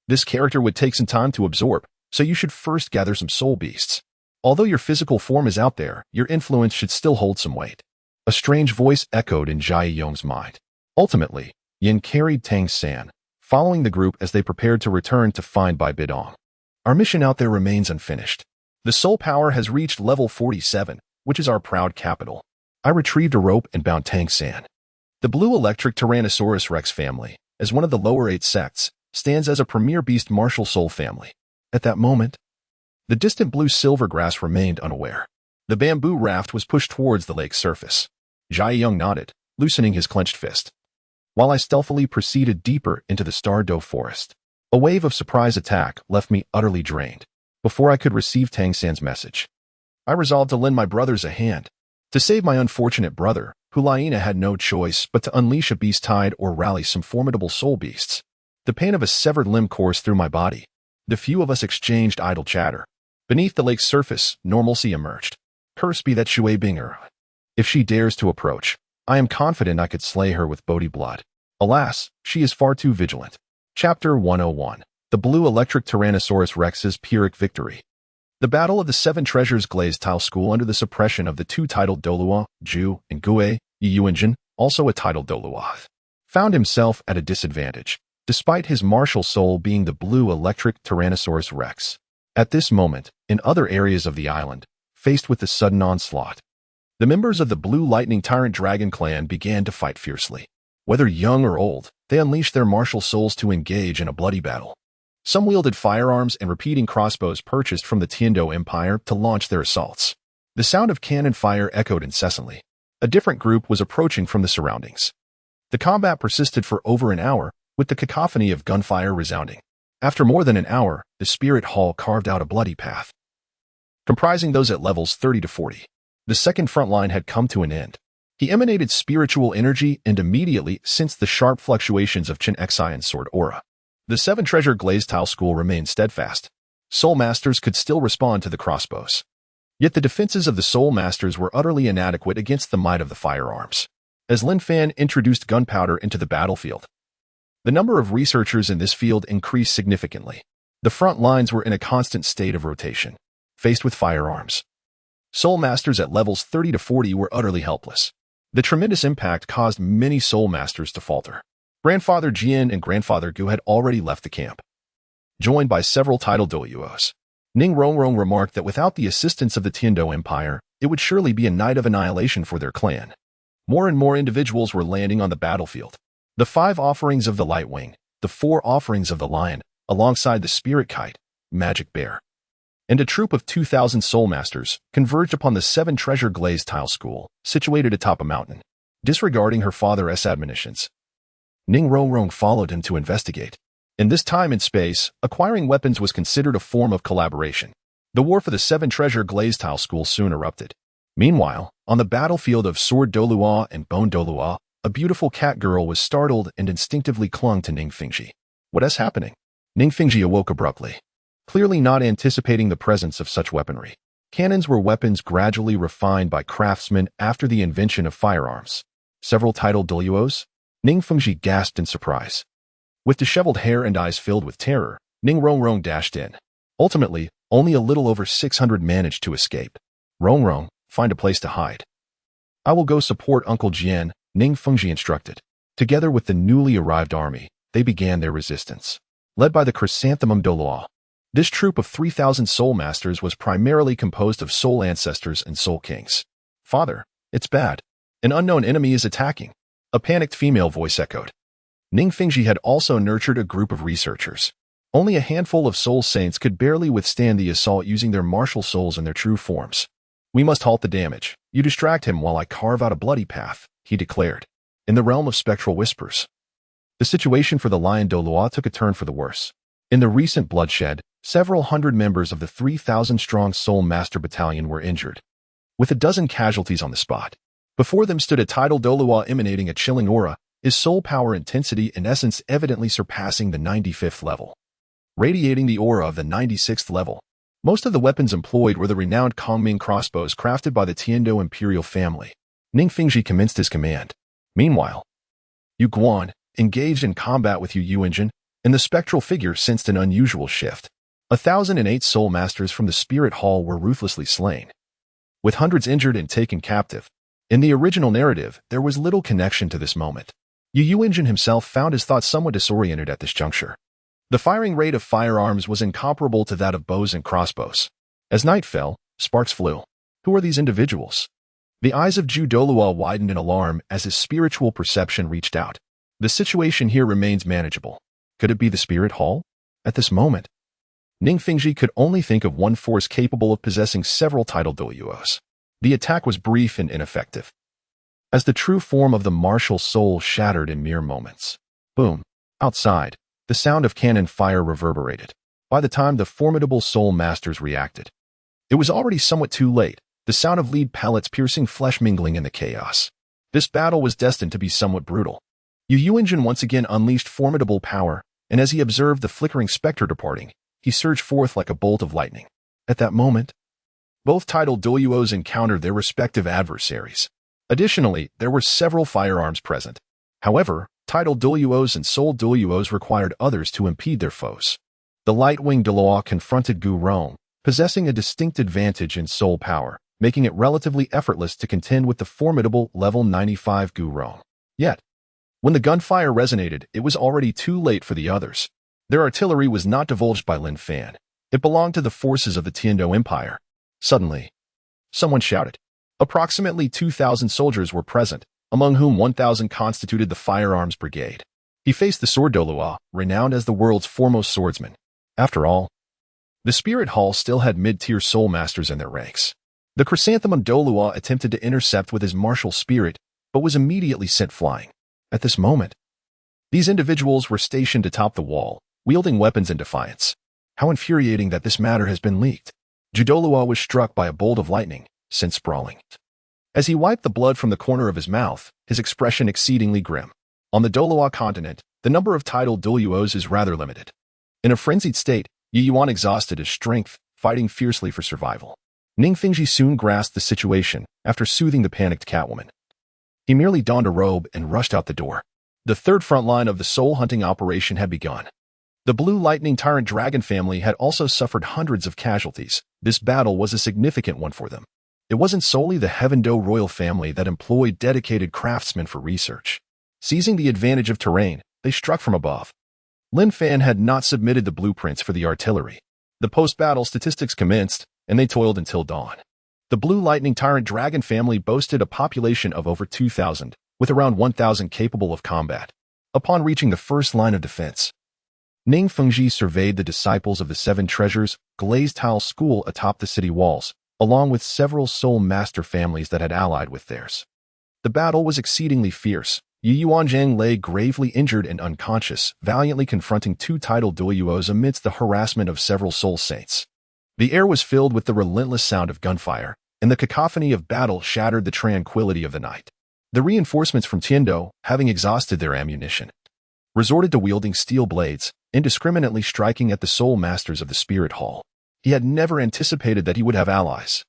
this character would take some time to absorb, so you should first gather some soul beasts. Although your physical form is out there, your influence should still hold some weight. A strange voice echoed in Zhai Yong's mind. Ultimately, Yin carried Tang San, following the group as they prepared to return to find Bai Bidong. Our mission out there remains unfinished. The soul power has reached level 47, which is our proud capital. I retrieved a rope and bound Tang San. The blue electric Tyrannosaurus Rex family, as one of the lower 8 sects, stands as a premier beast martial soul family. At that moment, the distant blue silvergrass remained unaware. The bamboo raft was pushed towards the lake's surface. Zhai Yong nodded, loosening his clenched fist, while I stealthily proceeded deeper into the Star Doe forest. A wave of surprise attack left me utterly drained. Before I could receive Tang San's message, I resolved to lend my brothers a hand. To save my unfortunate brother, Hulaina had no choice but to unleash a beast tide or rally some formidable soul beasts. The pain of a severed limb coursed through my body. The few of us exchanged idle chatter. Beneath the lake's surface, normalcy emerged. Cursed be that Xue Qinghe. If she dares to approach, I am confident I could slay her with Bodhi blood. Alas, she is far too vigilant. Chapter 101. The Blue Electric Tyrannosaurus Rex's Pyrrhic Victory. The Battle of the 7 Treasures glazed Tile School under the suppression of the 2 titled Douluo, Zhu, and Gue. Xue Qinghe, also a titled Douluo, found himself at a disadvantage, despite his martial soul being the Blue Electric Tyrannosaurus Rex. At this moment, in other areas of the island, faced with the sudden onslaught, the members of the Blue Lightning Tyrant Dragon clan began to fight fiercely. Whether young or old, they unleashed their martial souls to engage in a bloody battle. Some wielded firearms and repeating crossbows purchased from the Tiandou Empire to launch their assaults. The sound of cannon fire echoed incessantly. A different group was approaching from the surroundings. The combat persisted for over an hour, with the cacophony of gunfire resounding. After more than an hour, the Spirit Hall carved out a bloody path, comprising those at levels 30 to 40. The second front line had come to an end. He emanated spiritual energy and immediately sensed the sharp fluctuations of Chen Xian's sword aura. The Seven Treasure Glazed Tile School remained steadfast. Soul Masters could still respond to the crossbows. Yet the defenses of the Soul Masters were utterly inadequate against the might of the firearms. As Lin Fan introduced gunpowder into the battlefield, the number of researchers in this field increased significantly. The front lines were in a constant state of rotation, faced with firearms. Soul Masters at levels 30 to 40 were utterly helpless. The tremendous impact caused many Soul Masters to falter. Grandfather Jian and Grandfather Gu had already left the camp, joined by several titled Douluos. Ning Rongrong remarked that without the assistance of the Tiandou Empire, it would surely be a night of annihilation for their clan. More and more individuals were landing on the battlefield. The 5 offerings of the Light Wing, the 4 offerings of the Lion, alongside the Spirit Kite, Magic Bear, and a troop of 2,000 Soul Masters converged upon the 7 Treasure Glazed Tile School, situated atop a mountain. Disregarding her father's admonitions, Ning Rongrong followed him to investigate. In this time and space, acquiring weapons was considered a form of collaboration. The war for the 7 Treasure Glazed Tile School soon erupted. Meanwhile, on the battlefield of Sword Douluo and Bone Douluo, a beautiful cat girl was startled and instinctively clung to Ning Fingji. What is happening? Ning Fingji awoke abruptly, clearly not anticipating the presence of such weaponry. Cannons were weapons gradually refined by craftsmen after the invention of firearms. Several titled Douluos? Ning Fingji gasped in surprise. With disheveled hair and eyes filled with terror, Ning Rongrong dashed in. Ultimately, only a little over 600 managed to escape. Rongrong, find a place to hide. I will go support Uncle Jian, Ning Fengji instructed. Together with the newly arrived army, they began their resistance. Led by the Chrysanthemum Douluo, this troop of 3,000 Soul Masters was primarily composed of Soul Ancestors and Soul Kings. Father, it's bad. An unknown enemy is attacking. A panicked female voice echoed. Ning Fengji had also nurtured a group of researchers. Only a handful of Soul Saints could barely withstand the assault using their martial souls in their true forms. We must halt the damage. You distract him while I carve out a bloody path, he declared. In the realm of spectral whispers, the situation for the Lion Douluo took a turn for the worse. In the recent bloodshed, several hundred members of the 3,000-strong Soul Master Battalion were injured, with a dozen casualties on the spot. Before them stood a titled Douluo emanating a chilling aura, his soul power intensity in essence evidently surpassing the 95th level, radiating the aura of the 96th level. Most of the weapons employed were the renowned Kongming crossbows crafted by the Tiandou imperial family. Ning Fengji commenced his command. Meanwhile, Yu Guan engaged in combat with Yu Engine, and the spectral figure sensed an unusual shift. 1,008 Soul Masters from the Spirit Hall were ruthlessly slain, with hundreds injured and taken captive. In the original narrative, there was little connection to this moment. Yu Engine himself found his thoughts somewhat disoriented at this juncture. The firing rate of firearms was incomparable to that of bows and crossbows. As night fell, sparks flew. Who are these individuals? The eyes of Zhu Douluo widened in alarm as his spiritual perception reached out. The situation here remains manageable. Could it be the Spirit Hall? At this moment, Ning Fengji could only think of one force capable of possessing several titled Douluos. The attack was brief and ineffective, as the true form of the martial soul shattered in mere moments. Boom. Outside, the sound of cannon fire reverberated. By the time the formidable Soul Masters reacted, it was already somewhat too late, the sound of lead pellets piercing flesh mingling in the chaos. This battle was destined to be somewhat brutal. Yu Engine once again unleashed formidable power, and as he observed the flickering specter departing, he surged forth like a bolt of lightning. At that moment, both titled Douluos encountered their respective adversaries. Additionally, there were several firearms present. However, titled Douluos and Soul Douluos required others to impede their foes. The Light-Wing Douluo confronted Gu Rong, possessing a distinct advantage in soul power, making it relatively effortless to contend with the formidable level 95 Gu Rong. Yet, when the gunfire resonated, it was already too late for the others. Their artillery was not divulged by Lin Fan. It belonged to the forces of the Tiandou Empire. Suddenly, someone shouted. Approximately 2,000 soldiers were present, among whom 1,000 constituted the firearms brigade. He faced the sword Douluo, renowned as the world's foremost swordsman. After all, the Spirit Hall still had mid-tier soul masters in their ranks. The chrysanthemum Douluo attempted to intercept with his martial spirit, but was immediately sent flying. At this moment, these individuals were stationed atop the wall, wielding weapons in defiance. How infuriating that this matter has been leaked. Douluo was struck by a bolt of lightning, sent sprawling. As he wiped the blood from the corner of his mouth, his expression exceedingly grim. On the Douluo Continent, the number of titled Douluos is rather limited. In a frenzied state, Yi Yuan exhausted his strength, fighting fiercely for survival. Ning Fengji soon grasped the situation after soothing the panicked Catwoman. He merely donned a robe and rushed out the door. The third front line of the soul-hunting operation had begun. The Blue Lightning Tyrant Dragon family had also suffered hundreds of casualties. This battle was a significant one for them. It wasn't solely the Heaven Dou royal family that employed dedicated craftsmen for research. Seizing the advantage of terrain, they struck from above. Lin Fan had not submitted the blueprints for the artillery. The post-battle statistics commenced, and they toiled until dawn. The Blue Lightning Tyrant Dragon family boasted a population of over 2,000, with around 1,000 capable of combat. Upon reaching the first line of defense, Ning Fengji surveyed the disciples of the Seven Treasures glazed tile school atop the city walls, along with several soul master families that had allied with theirs. The battle was exceedingly fierce. Yi Yuanzhang lay gravely injured and unconscious, valiantly confronting two titled Douluos amidst the harassment of several soul saints. The air was filled with the relentless sound of gunfire, and the cacophony of battle shattered the tranquility of the night. The reinforcements from Tiandou, having exhausted their ammunition, resorted to wielding steel blades, indiscriminately striking at the soul masters of the Spirit Hall. He had never anticipated that he would have allies.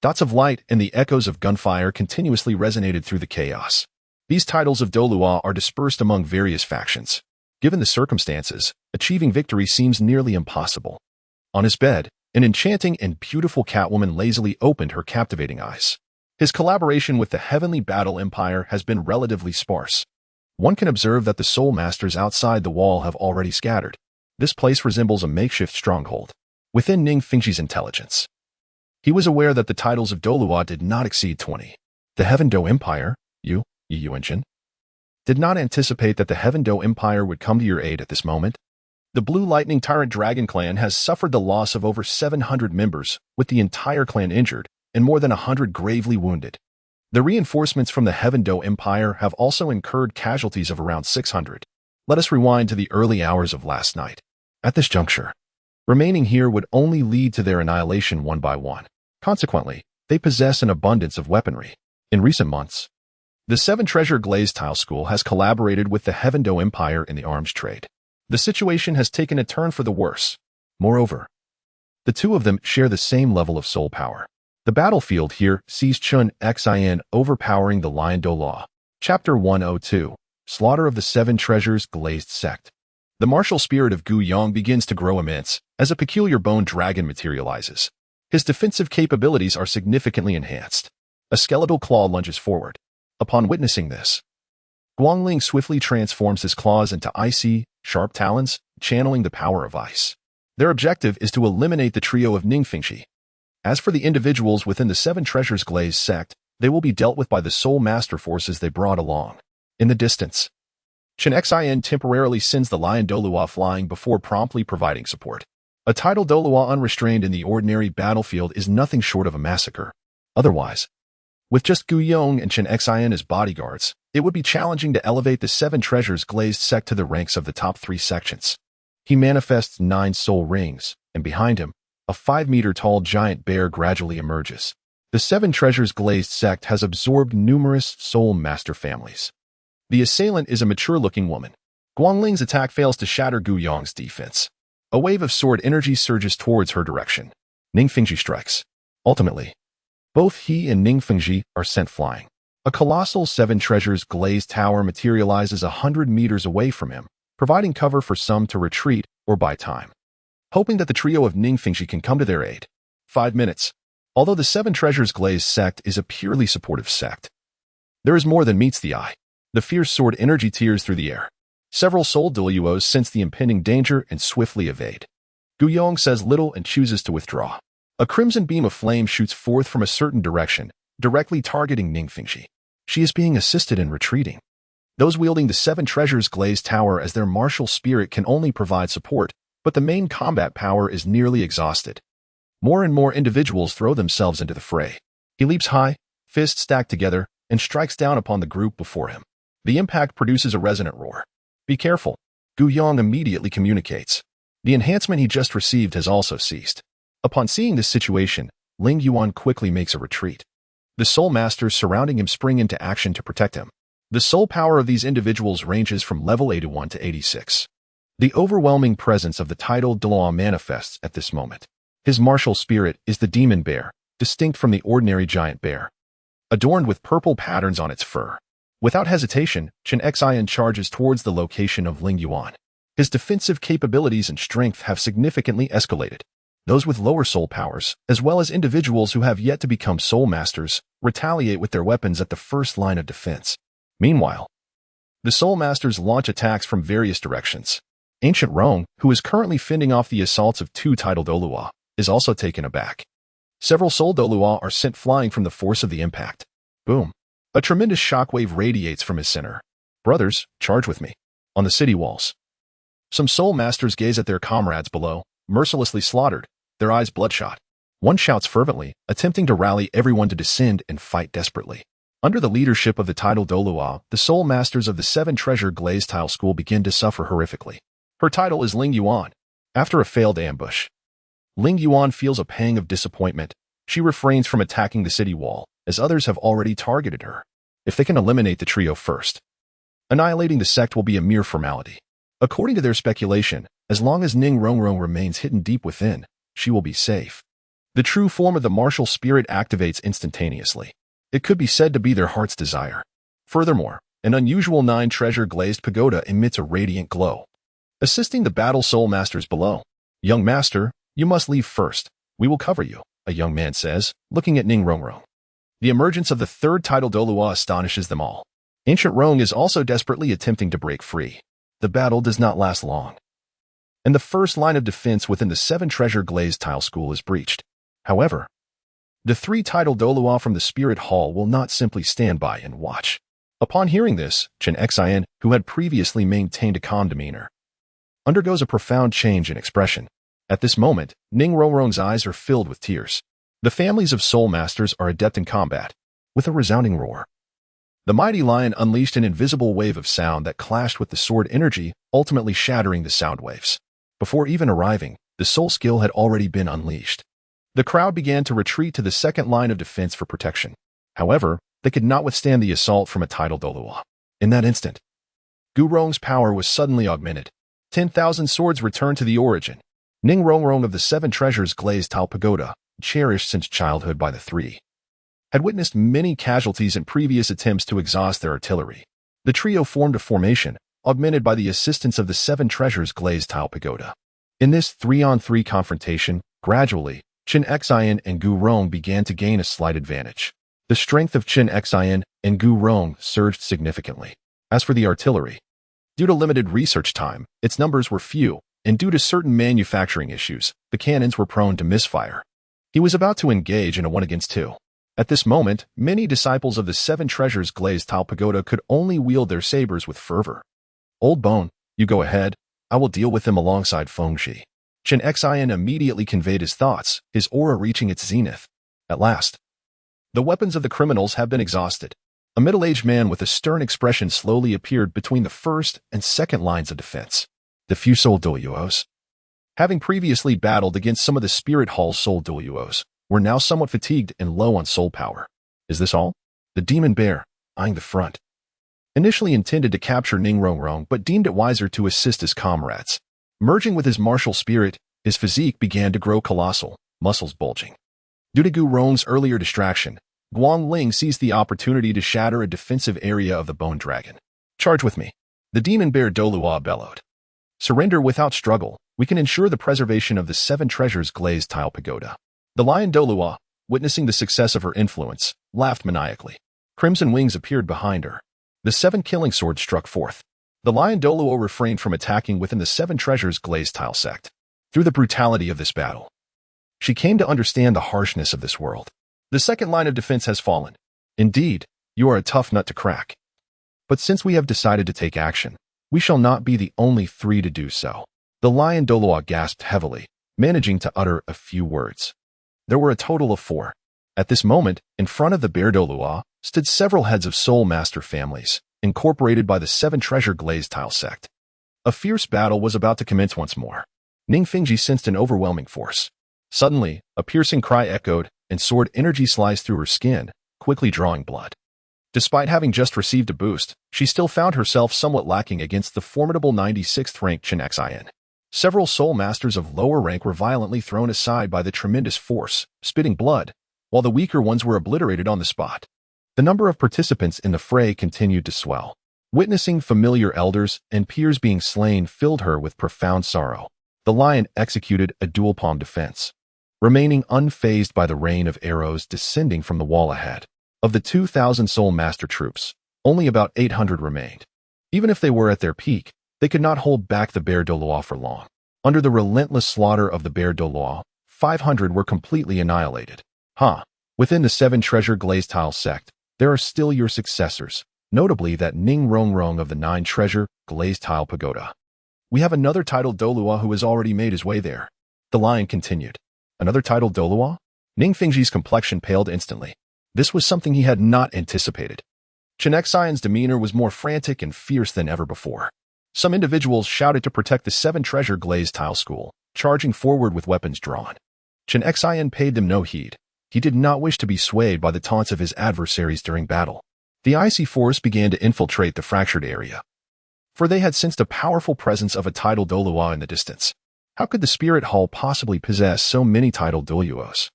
Dots of light and the echoes of gunfire continuously resonated through the chaos. These titles of Douluo are dispersed among various factions. Given the circumstances, achieving victory seems nearly impossible. On his bed, an enchanting and beautiful Catwoman lazily opened her captivating eyes. His collaboration with the Heavenly Battle Empire has been relatively sparse. One can observe that the soul masters outside the wall have already scattered. This place resembles a makeshift stronghold. Within Ning Fengji's intelligence, he was aware that the titles of Douluo did not exceed 20. The Heaven Dou Empire, Yi Yuanzhang, did not anticipate that the Heaven Dou Empire would come to your aid at this moment. The Blue Lightning Tyrant Dragon clan has suffered the loss of over 700 members, with the entire clan injured, and more than 100 gravely wounded. The reinforcements from the Heaven Dou Empire have also incurred casualties of around 600. Let us rewind to the early hours of last night. At this juncture, remaining here would only lead to their annihilation one by one. Consequently, they possess an abundance of weaponry. In recent months, the Seven Treasure Glazed Tile School has collaborated with the Heaven Dou Empire in the arms trade. The situation has taken a turn for the worse. Moreover, the two of them share the same level of soul power. The battlefield here sees Xue Qinghe overpowering the Lion Douluo. Chapter 102, Slaughter of the Seven Treasures Glazed Sect. The martial spirit of Gu Yong begins to grow immense as a peculiar bone dragon materializes. His defensive capabilities are significantly enhanced. A skeletal claw lunges forward. Upon witnessing this, Guangling swiftly transforms his claws into icy, sharp talons, channeling the power of ice. Their objective is to eliminate the trio of Ning Fengji. As for the individuals within the Seven Treasures Glazed sect, they will be dealt with by the soul master forces they brought along. In the distance, Xue Qinghe temporarily sends the Lion Douluo flying before promptly providing support. A title Douluo unrestrained in the ordinary battlefield is nothing short of a massacre. Otherwise, with just Gu Yong and Xue Qinghe as bodyguards, it would be challenging to elevate the Seven Treasures Glazed sect to the ranks of the top 3 sections. He manifests 9 soul rings, and behind him, a 5-meter-tall giant bear gradually emerges. The Seven Treasures Glazed sect has absorbed numerous soul master families. The assailant is a mature-looking woman. Guangling's attack fails to shatter Gu Yong's defense. A wave of sword energy surges towards her direction. Ning Fengji strikes. Ultimately, both he and Ning Fengji are sent flying. A colossal Seven Treasures Glazed tower materializes 100 meters away from him, providing cover for some to retreat or buy time, hoping that the trio of Ning Fengji can come to their aid. 5 minutes. Although the Seven Treasures Glazed sect is a purely supportive sect, there is more than meets the eye. The fierce sword energy tears through the air. Several soul Douluos sense the impending danger and swiftly evade. Gu Yong says little and chooses to withdraw. A crimson beam of flame shoots forth from a certain direction, directly targeting Ning Fengji. She is being assisted in retreating. Those wielding the Seven Treasures Glazed Tower as their martial spirit can only provide support, but the main combat power is nearly exhausted. More and more individuals throw themselves into the fray. He leaps high, fists stacked together, and strikes down upon the group before him. The impact produces a resonant roar. Be careful, Gu Yong immediately communicates. The enhancement he just received has also ceased. Upon seeing this situation, Ling Yuan quickly makes a retreat. The soul masters surrounding him spring into action to protect him. The soul power of these individuals ranges from level 81 to 86. The overwhelming presence of the titled Douluo manifests at this moment. His martial spirit is the demon bear, distinct from the ordinary giant bear, adorned with purple patterns on its fur. Without hesitation, Xue Qinghe charges towards the location of Ling Yuan. His defensive capabilities and strength have significantly escalated. Those with lower soul powers, as well as individuals who have yet to become soul masters, retaliate with their weapons at the first line of defense. Meanwhile, the soul masters launch attacks from various directions. Ancient Rong, who is currently fending off the assaults of two titled Douluo, is also taken aback. Several soul Douluo are sent flying from the force of the impact. Boom. A tremendous shockwave radiates from his center. Brothers, charge with me. On the city walls, some soul masters gaze at their comrades below, mercilessly slaughtered, their eyes bloodshot. One shouts fervently, attempting to rally everyone to descend and fight desperately. Under the leadership of the titled Douluo, the soul masters of the Seven Treasure Glazed Tile School begin to suffer horrifically. Her title is Ling Yuan. After a failed ambush, Ling Yuan feels a pang of disappointment. She refrains from attacking the city wall, as others have already targeted her. If they can eliminate the trio first, annihilating the sect will be a mere formality. According to their speculation, as long as Ning Rongrong remains hidden deep within, she will be safe. The true form of the martial spirit activates instantaneously. It could be said to be their heart's desire. Furthermore, an unusual 9-treasure glazed pagoda emits a radiant glow, assisting the battle soul masters below. Young master, you must leave first. We will cover you, a young man says, looking at Ning Rongrong. The emergence of the third title Douluo astonishes them all. Ancient Rong is also desperately attempting to break free. The battle does not last long, and the first line of defense within the Seven Treasure Glazed Tile School is breached. However, the three titled Douluo from the Spirit Hall will not simply stand by and watch. Upon hearing this, Xue Qinghe, who had previously maintained a calm demeanor, undergoes a profound change in expression. At this moment, Ning Rongrong's eyes are filled with tears. The families of soul masters are adept in combat. With a resounding roar, the mighty lion unleashed an invisible wave of sound that clashed with the sword energy, ultimately shattering the sound waves. Before even arriving, the soul skill had already been unleashed. The crowd began to retreat to the second line of defense for protection. However, they could not withstand the assault from a titled Douluo. In that instant, Gu Rong's power was suddenly augmented. 10,000 swords returned to the origin. Ning Rongrong of the Seven Treasures Glazed Tile Pagoda, cherished since childhood by the three, had witnessed many casualties in previous attempts to exhaust their artillery. The trio formed a formation, augmented by the assistance of the Seven Treasures Glazed Tile Pagoda. In this 3-on-3 confrontation, gradually, Xue Qinghe and Gu Rong began to gain a slight advantage. The strength of Xue Qinghe and Gu Rong surged significantly. As for the artillery, due to limited research time, its numbers were few, and due to certain manufacturing issues, the cannons were prone to misfire. He was about to engage in a 1-against-2. At this moment, many disciples of the Seven Treasures Glazed Tile Pagoda could only wield their sabers with fervor. Old Bone, you go ahead. I will deal with them alongside Fengxi. Xue Qinghe immediately conveyed his thoughts, his aura reaching its zenith. At last, the weapons of the criminals have been exhausted. A middle-aged man with a stern expression slowly appeared between the first and second lines of defense. The few soul Douluos, having previously battled against some of the Spirit Hall's soul Douluos, were now somewhat fatigued and low on soul power. Is this all? The demon bear, eyeing the front, initially intended to capture Ning Rongrong but deemed it wiser to assist his comrades. Merging with his martial spirit, his physique began to grow colossal, muscles bulging. Due to Gu Rong's earlier distraction, Guang Ling seized the opportunity to shatter a defensive area of the bone dragon. Charge with me. The demon bear Douluo bellowed. Surrender without struggle. We can ensure the preservation of the Seven Treasures Glazed Tile Pagoda. The lion Douluo, witnessing the success of her influence, laughed maniacally. Crimson wings appeared behind her. The 7 killing swords struck forth. The lion Douluo refrained from attacking within the Seven Treasures Glazed Tile sect. Through the brutality of this battle, she came to understand the harshness of this world. The second line of defense has fallen. Indeed, you are a tough nut to crack. But since we have decided to take action, we shall not be the only three to do so. The lion Douluo gasped heavily, managing to utter a few words. There were a total of 4. At this moment, in front of the bear Douluo, stood several heads of soul master families, incorporated by the 7 treasure glazed tile sect. A fierce battle was about to commence once more. Lin Fan sensed an overwhelming force. Suddenly, a piercing cry echoed, and sword energy sliced through her skin, quickly drawing blood. Despite having just received a boost, she still found herself somewhat lacking against the formidable 96th rank Xue Qinghe. Several soul masters of lower rank were violently thrown aside by the tremendous force, spitting blood, while the weaker ones were obliterated on the spot. The number of participants in the fray continued to swell. Witnessing familiar elders and peers being slain filled her with profound sorrow. The lion executed a dual palm defense, remaining unfazed by the rain of arrows descending from the wall ahead. Of the 2,000 soul master troops, only about 800 remained. Even if they were at their peak, they could not hold back the bear Douluo for long. Under the relentless slaughter of the bear Douluo, 500 were completely annihilated. Within the 7 treasure glazed tile sect, there are still your successors, notably that Ning Rongrong of the 9 treasure glazed tile pagoda. We have another titled Douluo who has already made his way there. The lion continued. Another titled Douluo? Lin Fan's complexion paled instantly. This was something he had not anticipated. Xue Qinghe's demeanor was more frantic and fierce than ever before. Some individuals shouted to protect the 7 treasure glazed tile school, charging forward with weapons drawn. Xue Qinghe paid them no heed. He did not wish to be swayed by the taunts of his adversaries during battle. The icy force began to infiltrate the fractured area, for they had sensed a powerful presence of a titled Douluo in the distance. How could the spirit hall possibly possess so many titled Douluos?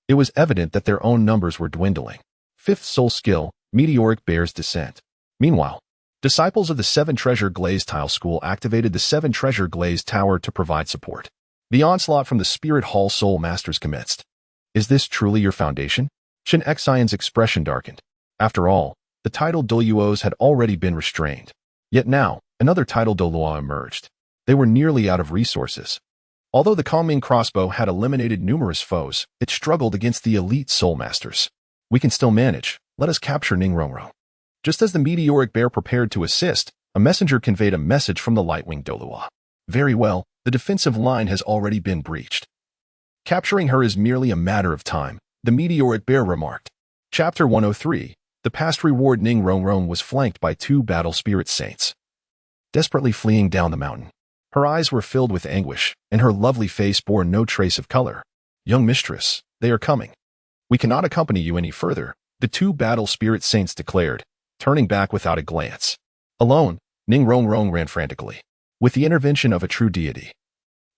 It was evident that their own numbers were dwindling. 5th soul skill, meteoric bear's descent. Meanwhile, disciples of the 7 treasure glazed tile school activated the 7 treasure glazed tower to provide support. The onslaught from the spirit hall soul masters commenced. Is this truly your foundation? Xue Qinghe's expression darkened. After all, the titled Douluos had already been restrained. Yet now, another titled Douluo emerged. They were nearly out of resources. Although the Kongming crossbow had eliminated numerous foes, it struggled against the elite soul masters. We can still manage. Let us capture Ning Rongrong. Just as the meteoric bear prepared to assist, a messenger conveyed a message from the light-winged Douluo. Very well, the defensive line has already been breached. Capturing her is merely a matter of time, the meteoric bear remarked. Chapter 103. The past reward. Ning Rongrong was flanked by 2 battle spirit saints, desperately fleeing down the mountain. Her eyes were filled with anguish, and her lovely face bore no trace of color. Young mistress, they are coming. We cannot accompany you any further, the 2 battle spirit saints declared, turning back without a glance. Alone, Ning Rongrong ran frantically. With the intervention of a true deity,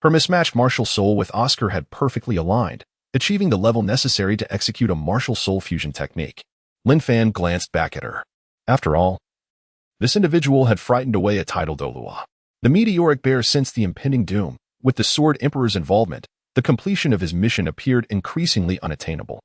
her mismatched martial soul with Oscar had perfectly aligned, achieving the level necessary to execute a martial soul fusion technique. Lin Fan glanced back at her. After all, this individual had frightened away a titled Douluo. The meteoric bear sensed the impending doom. With the Sword Emperor's involvement, the completion of his mission appeared increasingly unattainable.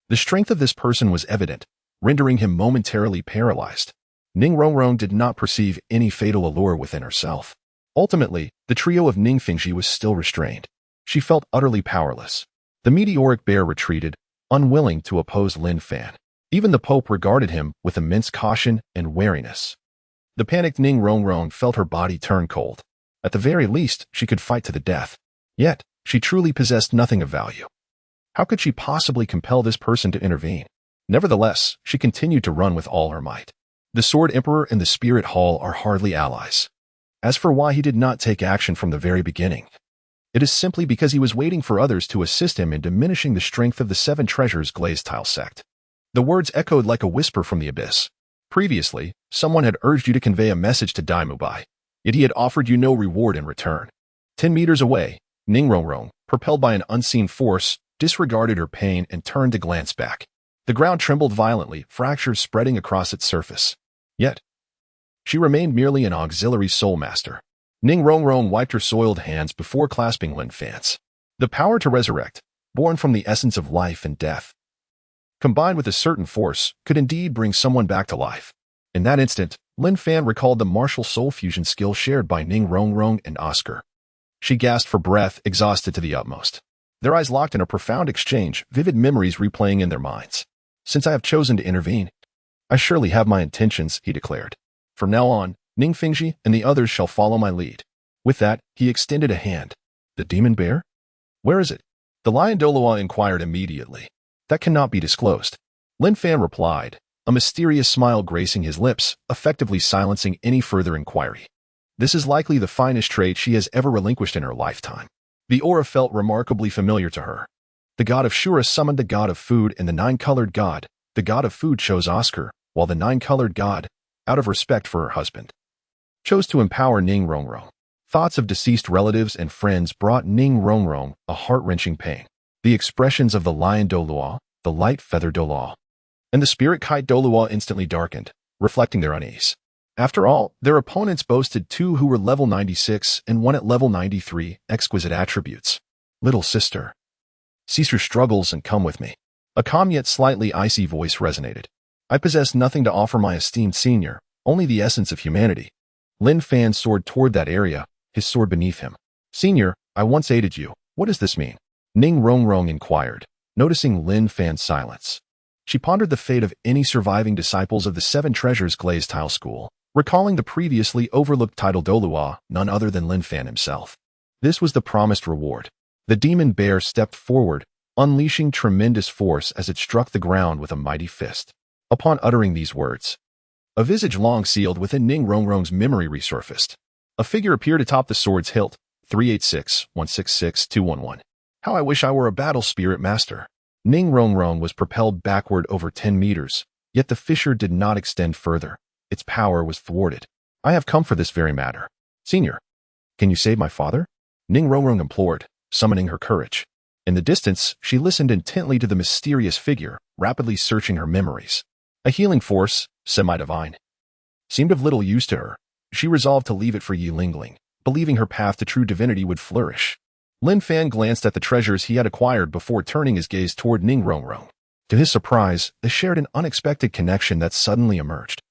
The strength of this person was evident, rendering him momentarily paralyzed. Ning Rongrong did not perceive any fatal allure within herself. Ultimately, the trio of Lin Fan was still restrained. She felt utterly powerless. The meteoric bear retreated, unwilling to oppose Lin Fan. Even the Pope regarded him with immense caution and wariness. The panicked Ning Rongrong felt her body turn cold. At the very least, she could fight to the death. Yet, she truly possessed nothing of value. How could she possibly compel this person to intervene? Nevertheless, she continued to run with all her might. The Sword Emperor and the Spirit Hall are hardly allies. As for why he did not take action from the very beginning, it is simply because he was waiting for others to assist him in diminishing the strength of the 7 treasures glazed tile sect. The words echoed like a whisper from the abyss. Previously, someone had urged you to convey a message to By, yet he had offered you no reward in return. 10 meters away, Ning Rongrong, propelled by an unseen force, disregarded her pain and turned to glance back. The ground trembled violently, fractures spreading across its surface. Yet, she remained merely an auxiliary soul master. Ning Rongrong wiped her soiled hands before clasping Lin Fan's. The power to resurrect, born from the essence of life and death, combined with a certain force, could indeed bring someone back to life. In that instant, Lin Fan recalled the martial soul fusion skill shared by Ning Rongrong and Oscar. She gasped for breath, exhausted to the utmost. Their eyes locked in a profound exchange, vivid memories replaying in their minds. Since I have chosen to intervene, I surely have my intentions, he declared. From now on, Ning Fingji and the others shall follow my lead. With that, he extended a hand. The demon bear? Where is it? The lion Douluo inquired immediately. That cannot be disclosed. Lin Fan replied, a mysterious smile gracing his lips, effectively silencing any further inquiry. This is likely the finest trait she has ever relinquished in her lifetime. The aura felt remarkably familiar to her. The god of Shura summoned the god of food, and the nine-colored god, the god of food, chose Oscar, while the nine-colored god, out of respect for her husband, chose to empower Ning Rongrong. Thoughts of deceased relatives and friends brought Ning Rongrong a heart-wrenching pain. The expressions of the lion Douluo, the light feather Douluo, and the spirit kite Douluo instantly darkened, reflecting their unease. After all, their opponents boasted two who were level 96 and one at level 93, exquisite attributes. Little sister, cease your struggles and come with me. A calm yet slightly icy voice resonated. I possess nothing to offer my esteemed senior, only the essence of humanity. Lin Fan soared toward that area, his sword beneath him. Senior, I once aided you. What does this mean? Ning Rongrong inquired, noticing Lin Fan's silence. She pondered the fate of any surviving disciples of the Seven Treasures Glazed Tile School, recalling the previously overlooked title Douluo, none other than Lin Fan himself. This was the promised reward. The demon bear stepped forward, unleashing tremendous force as it struck the ground with a mighty fist. Upon uttering these words, a visage long sealed within Ning Rongrong's memory resurfaced. A figure appeared atop the sword's hilt, 386-166-211. How I wish I were a battle spirit master. Ning Rongrong was propelled backward over 10 meters, yet the fissure did not extend further. Its power was thwarted. I have come for this very matter. Senior, can you save my father? Ning Rongrong implored, summoning her courage. In the distance, she listened intently to the mysterious figure, rapidly searching her memories. A healing force, semi-divine, seemed of little use to her. She resolved to leave it for Yi Lingling, believing her path to true divinity would flourish. Lin Fan glanced at the treasures he had acquired before turning his gaze toward Ning Rongrong. To his surprise, they shared an unexpected connection that suddenly emerged.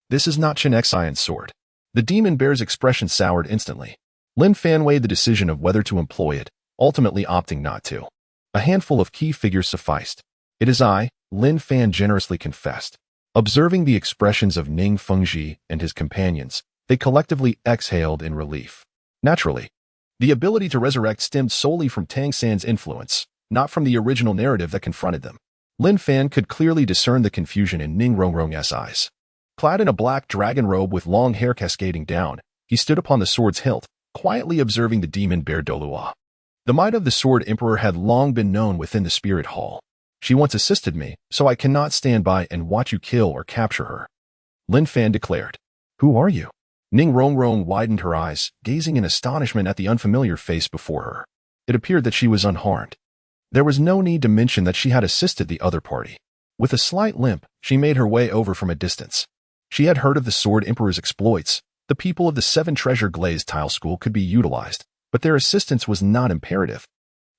This is not Chen Xian's sword. The demon bear's expression soured instantly. Lin Fan weighed the decision of whether to employ it, ultimately opting not to. A handful of key figures sufficed. It is I, Lin Fan generously confessed. Observing the expressions of Ning Fengji and his companions, they collectively exhaled in relief. Naturally, the ability to resurrect stemmed solely from Tang San's influence, not from the original narrative that confronted them. Lin Fan could clearly discern the confusion in Ning Rongrong's eyes. Clad in a black dragon robe with long hair cascading down, he stood upon the sword's hilt, quietly observing the demon bear Douluo. The might of the Sword Emperor had long been known within the Spirit Hall. She once assisted me, so I cannot stand by and watch you kill or capture her. Lin Fan declared. Who are you? Ning Rongrong widened her eyes, gazing in astonishment at the unfamiliar face before her. It appeared that she was unharmed. There was no need to mention that she had assisted the other party. With a slight limp, she made her way over from a distance. She had heard of the Sword Emperor's exploits. The people of the Seven Treasure Glazed Tile School could be utilized, but their assistance was not imperative.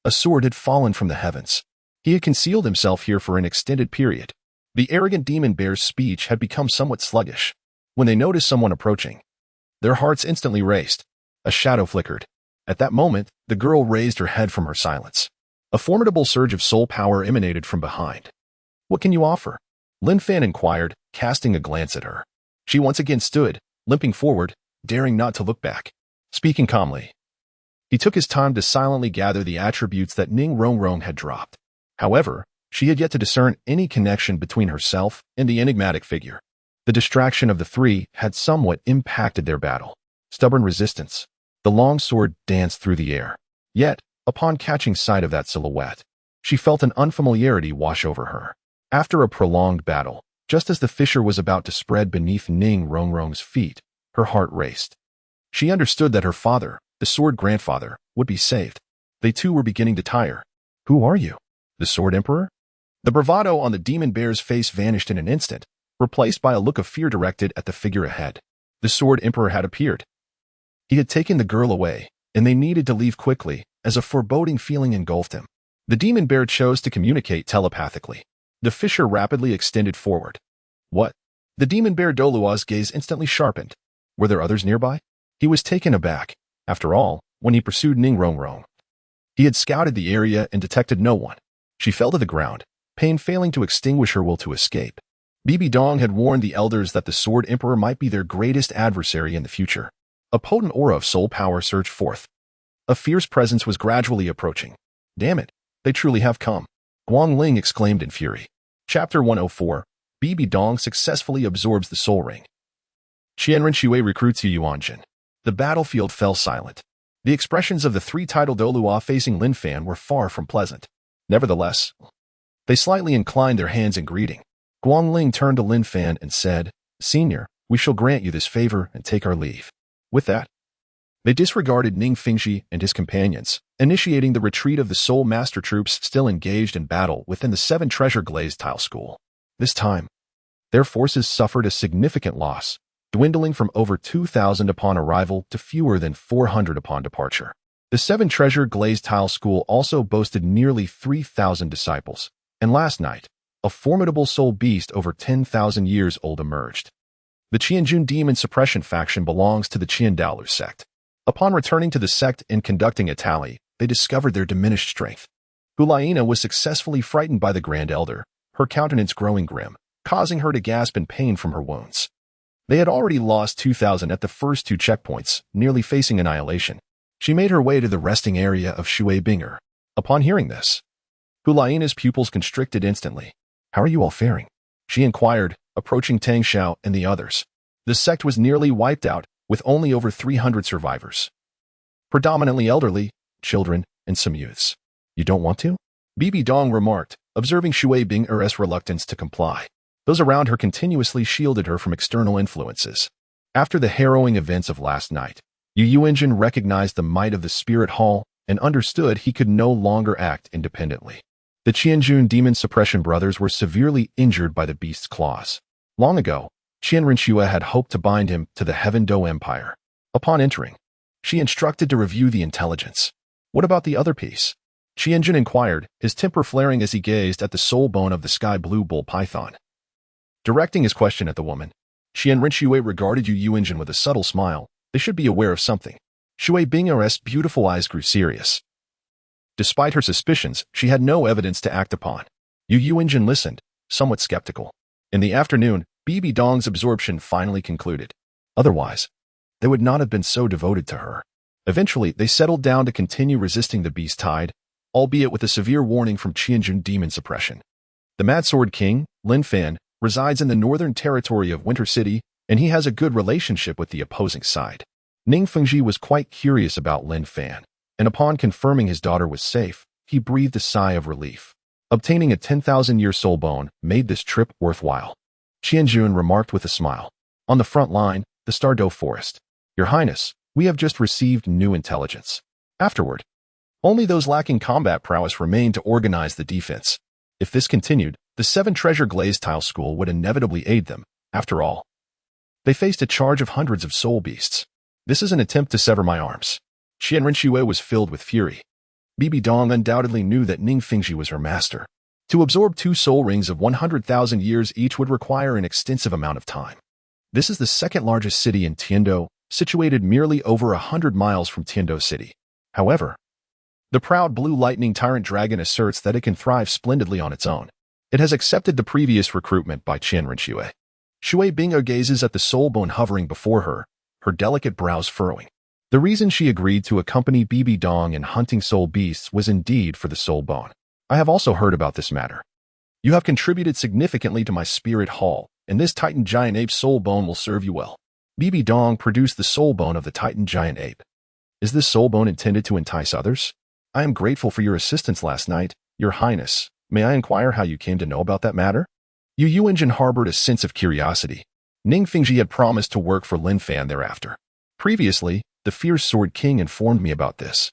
A sword had fallen from the heavens. He had concealed himself here for an extended period. The arrogant demon bear's speech had become somewhat sluggish. When they noticed someone approaching, their hearts instantly raced. A shadow flickered. At that moment, the girl raised her head from her silence. A formidable surge of soul power emanated from behind. What can you offer? Lin Fan inquired, casting a glance at her. She once again stood, limping forward, daring not to look back. Speaking calmly, he took his time to silently gather the attributes that Ning Rongrong had dropped. However, she had yet to discern any connection between herself and the enigmatic figure. The distraction of the three had somewhat impacted their battle. Stubborn resistance. The long sword danced through the air. Yet, upon catching sight of that silhouette, she felt an unfamiliarity wash over her. After a prolonged battle, just as the fissure was about to spread beneath Ning Rongrong's feet, her heart raced. She understood that her father, the sword grandfather, would be saved. They too were beginning to tire. Who are you? The Sword Emperor? The bravado on the demon bear's face vanished in an instant, replaced by a look of fear directed at the figure ahead. The Sword Emperor had appeared. He had taken the girl away, and they needed to leave quickly, as a foreboding feeling engulfed him. The demon bear chose to communicate telepathically. The fissure rapidly extended forward. What? The demon bear Douluo's gaze instantly sharpened. Were there others nearby? He was taken aback. After all, when he pursued Ning Rongrong, he had scouted the area and detected no one. She fell to the ground, pain failing to extinguish her will to escape. Bibi Dong had warned the elders that the Sword Emperor might be their greatest adversary in the future. A potent aura of soul power surged forth. A fierce presence was gradually approaching. Damn it, they truly have come. Guangling exclaimed in fury. Chapter 104. Bibi Dong successfully absorbs the soul ring. Qian Renxue recruits Xue Qinghe. The battlefield fell silent. The expressions of the three-titled Douluo facing Lin Fan were far from pleasant. Nevertheless, they slightly inclined their hands in greeting. Guangling turned to Lin Fan and said, "Senior, we shall grant you this favor and take our leave." With that, they disregarded Ning Fengxi and his companions, initiating the retreat of the Soul Master troops still engaged in battle within the 7 Treasure Glazed Tile School. This time, their forces suffered a significant loss, dwindling from over 2,000 upon arrival to fewer than 400 upon departure. The 7 Treasure Glazed Tile School also boasted nearly 3,000 disciples, and last night, a formidable soul beast over 10,000 years old emerged. The Qianjun Demon Suppression faction belongs to the Qian Daolu sect. Upon returning to the sect and conducting a tally, they discovered their diminished strength. Hulaina was successfully frightened by the Grand Elder, her countenance growing grim, causing her to gasp in pain from her wounds. They had already lost 2,000 at the first 2 checkpoints, nearly facing annihilation. She made her way to the resting area of Xue Qinghe. Upon hearing this, Hulaina's pupils constricted instantly. "How are you all faring?" she inquired, approaching Tang Xiao and the others. The sect was nearly wiped out, with only over 300 survivors. Predominantly elderly, children, and some youths. "You don't want to?" Bibi Dong remarked, observing Xue Qinghe's reluctance to comply. Those around her continuously shielded her from external influences. After the harrowing events of last night, Xue Qinghe recognized the might of the Spirit Hall and understood he could no longer act independently. The Qianjun Demon Suppression brothers were severely injured by the beast's claws. Long ago, Qian Renxue had hoped to bind him to the Heaven Dou Empire. Upon entering, she instructed to review the intelligence. "What about the other piece?" Qianjun inquired, his temper flaring as he gazed at the soul bone of the sky blue bull python. Directing his question at the woman, Qian Renxue regarded Xue Qinghe with a subtle smile. They should be aware of something. Xue Qinghe's beautiful eyes grew serious. Despite her suspicions, she had no evidence to act upon. Xue Qinghe listened, somewhat skeptical. In the afternoon, Bibi Dong's absorption finally concluded. Otherwise, they would not have been so devoted to her. Eventually, they settled down to continue resisting the beast tide, albeit with a severe warning from Qianjun Demon Suppression. The Mad Sword King, Lin Fan, resides in the northern territory of Winter City, and he has a good relationship with the opposing side. Ning Fengxi was quite curious about Lin Fan, and upon confirming his daughter was safe, he breathed a sigh of relief. Obtaining a 10,000-year soul bone made this trip worthwhile. Qianjun remarked with a smile. On the front line, the Stardow Forest. "Your Highness, we have just received new intelligence." Afterward, only those lacking combat prowess remained to organize the defense. If this continued, the 7 Treasure Glazed Tile School would inevitably aid them. After all, they faced a charge of hundreds of soul beasts. "This is an attempt to sever my arms." Qian Renxue was filled with fury. Bibi Dong undoubtedly knew that Ning Fengxi was her master. To absorb 2 soul rings of 100,000 years each would require an extensive amount of time. This is the second largest city in Tiandou, situated merely over 100 miles from Tiandou City. However, the proud blue lightning tyrant dragon asserts that it can thrive splendidly on its own. It has accepted the previous recruitment by Qian Renxue. Xue Qinghe gazes at the soul bone hovering before her, her delicate brows furrowing. The reason she agreed to accompany Bibi Dong in hunting soul beasts was indeed for the soul bone. "I have also heard about this matter. You have contributed significantly to my spirit hall, and this Titan Giant Ape soul bone will serve you well." Bibi Dong produced the soul bone of the Titan Giant Ape. "Is this soul bone intended to entice others?" "I am grateful for your assistance last night, Your Highness. May I inquire how you came to know about that matter?" Xue Qinghe harbored a sense of curiosity. Ning Fengxi had promised to work for Lin Fan thereafter. Previously, the Fierce Sword King informed me about this.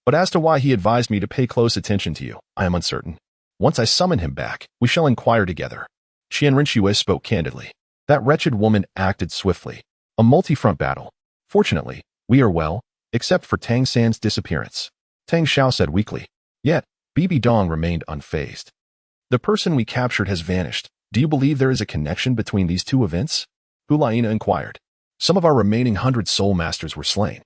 But as to why he advised me to pay close attention to you, I am uncertain. Once I summon him back, we shall inquire together. Qian Renxue spoke candidly. That wretched woman acted swiftly. A multi-front battle. Fortunately, we are well, except for Tang San's disappearance. Tang Xiao said weakly. Yet, Bibi Dong remained unfazed. The person we captured has vanished. Do you believe there is a connection between these two events? Hulaina inquired. Some of our remaining 100 soul masters were slain.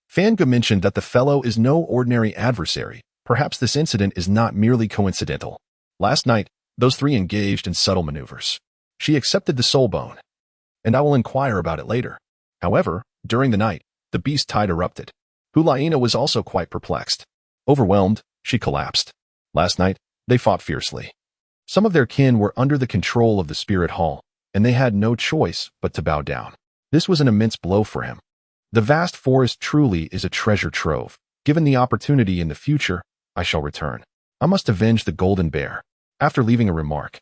Fan Ge mentioned that the fellow is no ordinary adversary. Perhaps this incident is not merely coincidental. Last night, those 3 engaged in subtle maneuvers. She accepted the soul bone, and I will inquire about it later. However, during the night, the beast tide erupted. Hulaina was also quite perplexed. Overwhelmed, she collapsed. Last night, they fought fiercely. Some of their kin were under the control of the spirit hall, and they had no choice but to bow down. This was an immense blow for him. The vast forest truly is a treasure trove. Given the opportunity in the future, I shall return. I must avenge the golden bear. After leaving a remark,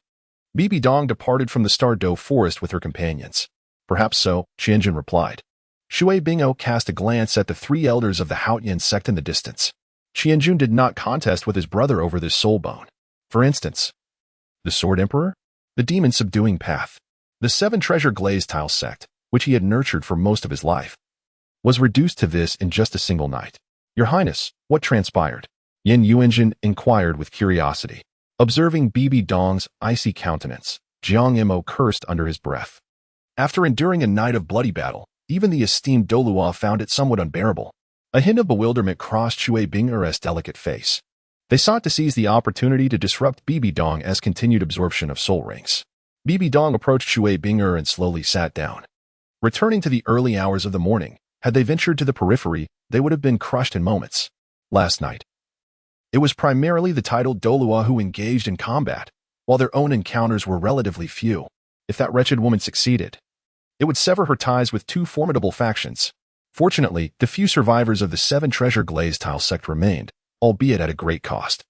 Bibi Dong departed from the Star Dou forest with her companions. Perhaps so, Qianjun replied. Xue Qinghe cast a glance at the three elders of the Haotian sect in the distance. Qianjun did not contest with his brother over this soul bone. For instance, the Sword Emperor? The demon subduing path. The seven treasure glazed tile sect, which he had nurtured for most of his life, was reduced to this in just a single night. Your Highness, what transpired? Yin Yuanjin inquired with curiosity. Observing Bibi Dong's icy countenance, Jiang Mo cursed under his breath. After enduring a night of bloody battle, even the esteemed Douluo found it somewhat unbearable. A hint of bewilderment crossed Xue Qinghe's delicate face. They sought to seize the opportunity to disrupt Bibi Dong's continued absorption of soul rings. Bibi Dong approached Xue Qinghe and slowly sat down. Returning to the early hours of the morning, had they ventured to the periphery, they would have been crushed in moments. Last night, it was primarily the titled Douluo who engaged in combat, while their own encounters were relatively few. If that wretched woman succeeded, it would sever her ties with two formidable factions. Fortunately, the few survivors of the seven treasure glazed tile sect remained, albeit at a great cost.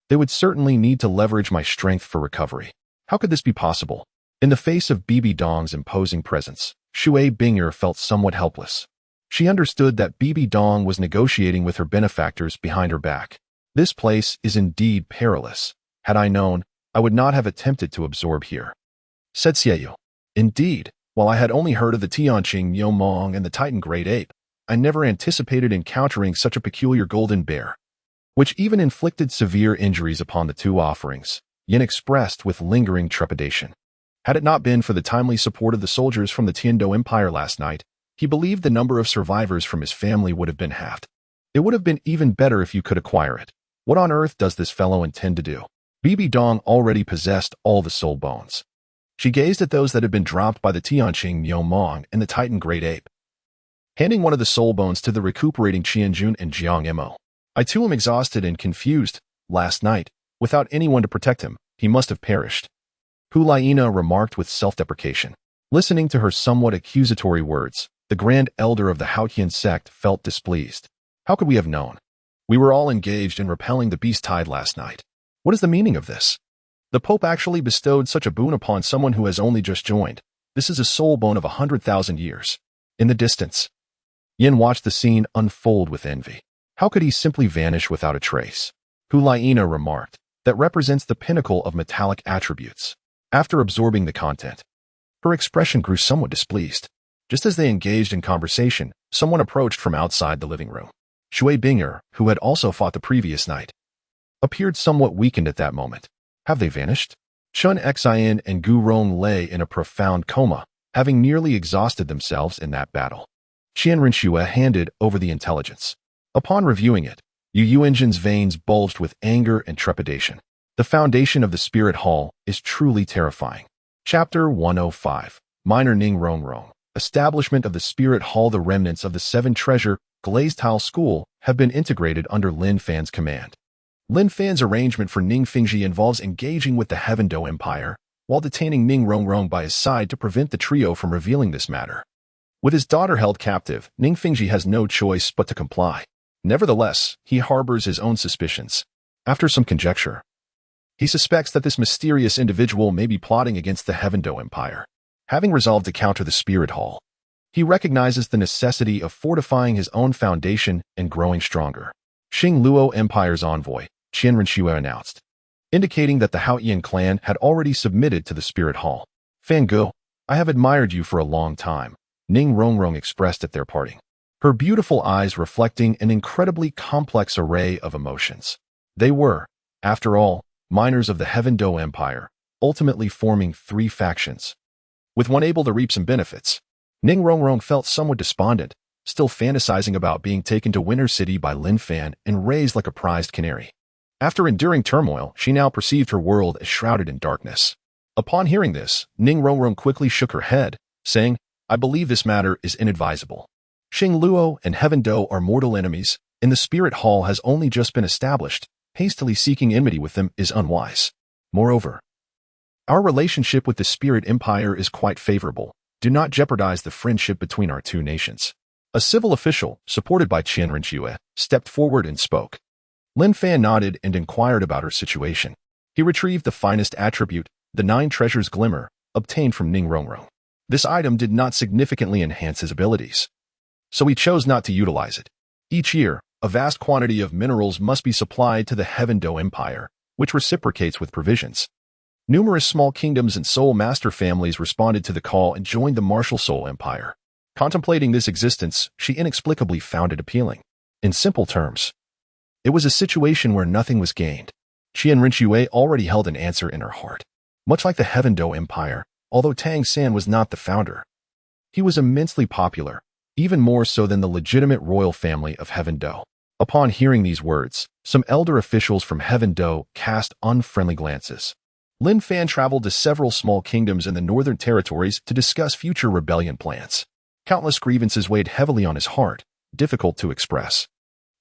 They would certainly need to leverage my strength for recovery. How could this be possible? In the face of Bibi Dong's imposing presence, Xue Qinghe felt somewhat helpless. She understood that Bibi Dong was negotiating with her benefactors behind her back. This place is indeed perilous. Had I known, I would not have attempted to absorb here, said Xiaoyu. Indeed, while I had only heard of the Tianqing Yomong and the Titan Great Ape, I never anticipated encountering such a peculiar golden bear, which even inflicted severe injuries upon the two offerings, Yin expressed with lingering trepidation. Had it not been for the timely support of the soldiers from the Tiandou Empire last night, he believed the number of survivors from his family would have been halved. It would have been even better if you could acquire it. What on earth does this fellow intend to do? Bibi Dong already possessed all the soul bones. She gazed at those that had been dropped by the Tianqing Yomong and the Titan Great Ape, handing one of the soul bones to the recuperating Qianjun and Jiang Mo. I too am exhausted and confused. Last night, without anyone to protect him, he must have perished. Hulaina remarked with self-deprecation. Listening to her somewhat accusatory words, the Grand Elder of the Haotian sect felt displeased. How could we have known? We were all engaged in repelling the beast tide last night. What is the meaning of this? The Pope actually bestowed such a boon upon someone who has only just joined. This is a soul bone of 100,000 years. In the distance, Yin watched the scene unfold with envy. How could he simply vanish without a trace? Hulaina remarked, that represents the pinnacle of metallic attributes. After absorbing the content, her expression grew somewhat displeased. Just as they engaged in conversation, someone approached from outside the living room. Xue Qinghe, who had also fought the previous night, appeared somewhat weakened at that moment. Have they vanished? Chun Xian and Gu Rong lay in a profound coma, having nearly exhausted themselves in that battle. Qian Renxue handed over the intelligence. Upon reviewing it, Yu Yuanjin's veins bulged with anger and trepidation. The foundation of the Spirit Hall is truly terrifying. Chapter 105. Minor Ning Rongrong. Establishment of the Spirit Hall. The remnants of the Seven Treasure Glazed Tile School have been integrated under Lin Fan's command. Lin Fan's arrangement for Ning Fingji involves engaging with the Heaven Dou Empire, while detaining Ning Rongrong by his side to prevent the trio from revealing this matter. With his daughter held captive, Ning Fingji has no choice but to comply. Nevertheless, he harbors his own suspicions. After some conjecture, he suspects that this mysterious individual may be plotting against the Heaven Dou Empire. Having resolved to counter the Spirit Hall, he recognizes the necessity of fortifying his own foundation and growing stronger. Xing Luo Empire's envoy, Qian Renxue announced, indicating that the Haotian clan had already submitted to the Spirit Hall. Fan Gu, I have admired you for a long time, Ning Rongrong expressed at their parting, her beautiful eyes reflecting an incredibly complex array of emotions. They were, after all, miners of the Heaven Dou Empire, ultimately forming three factions. With one able to reap some benefits, Ning Rongrong felt somewhat despondent, still fantasizing about being taken to Winter City by Lin Fan and raised like a prized canary. After enduring turmoil, she now perceived her world as shrouded in darkness. Upon hearing this, Ning Rongrong quickly shook her head, saying, I believe this matter is inadvisable. Xing Luo and Heaven Dou are mortal enemies, and the Spirit Hall has only just been established. Hastily seeking enmity with them is unwise. Moreover, our relationship with the Spirit Empire is quite favorable. Do not jeopardize the friendship between our two nations. A civil official, supported by Qian Renxue, stepped forward and spoke. Lin Fan nodded and inquired about her situation. He retrieved the finest attribute, the 9 treasures glimmer, obtained from Ning Rongrong. This item did not significantly enhance his abilities, so he chose not to utilize it. Each year, a vast quantity of minerals must be supplied to the Heaven Dou Empire, which reciprocates with provisions. Numerous small kingdoms and soul master families responded to the call and joined the martial soul empire. Contemplating this existence, she inexplicably found it appealing. In simple terms, it was a situation where nothing was gained. Qian Renxue already held an answer in her heart. Much like the Heaven Dou Empire, although Tang San was not the founder, he was immensely popular, even more so than the legitimate royal family of Heaven Dou. Upon hearing these words, some elder officials from Heaven Dou cast unfriendly glances. Lin Fan traveled to several small kingdoms in the northern territories to discuss future rebellion plans. Countless grievances weighed heavily on his heart, difficult to express.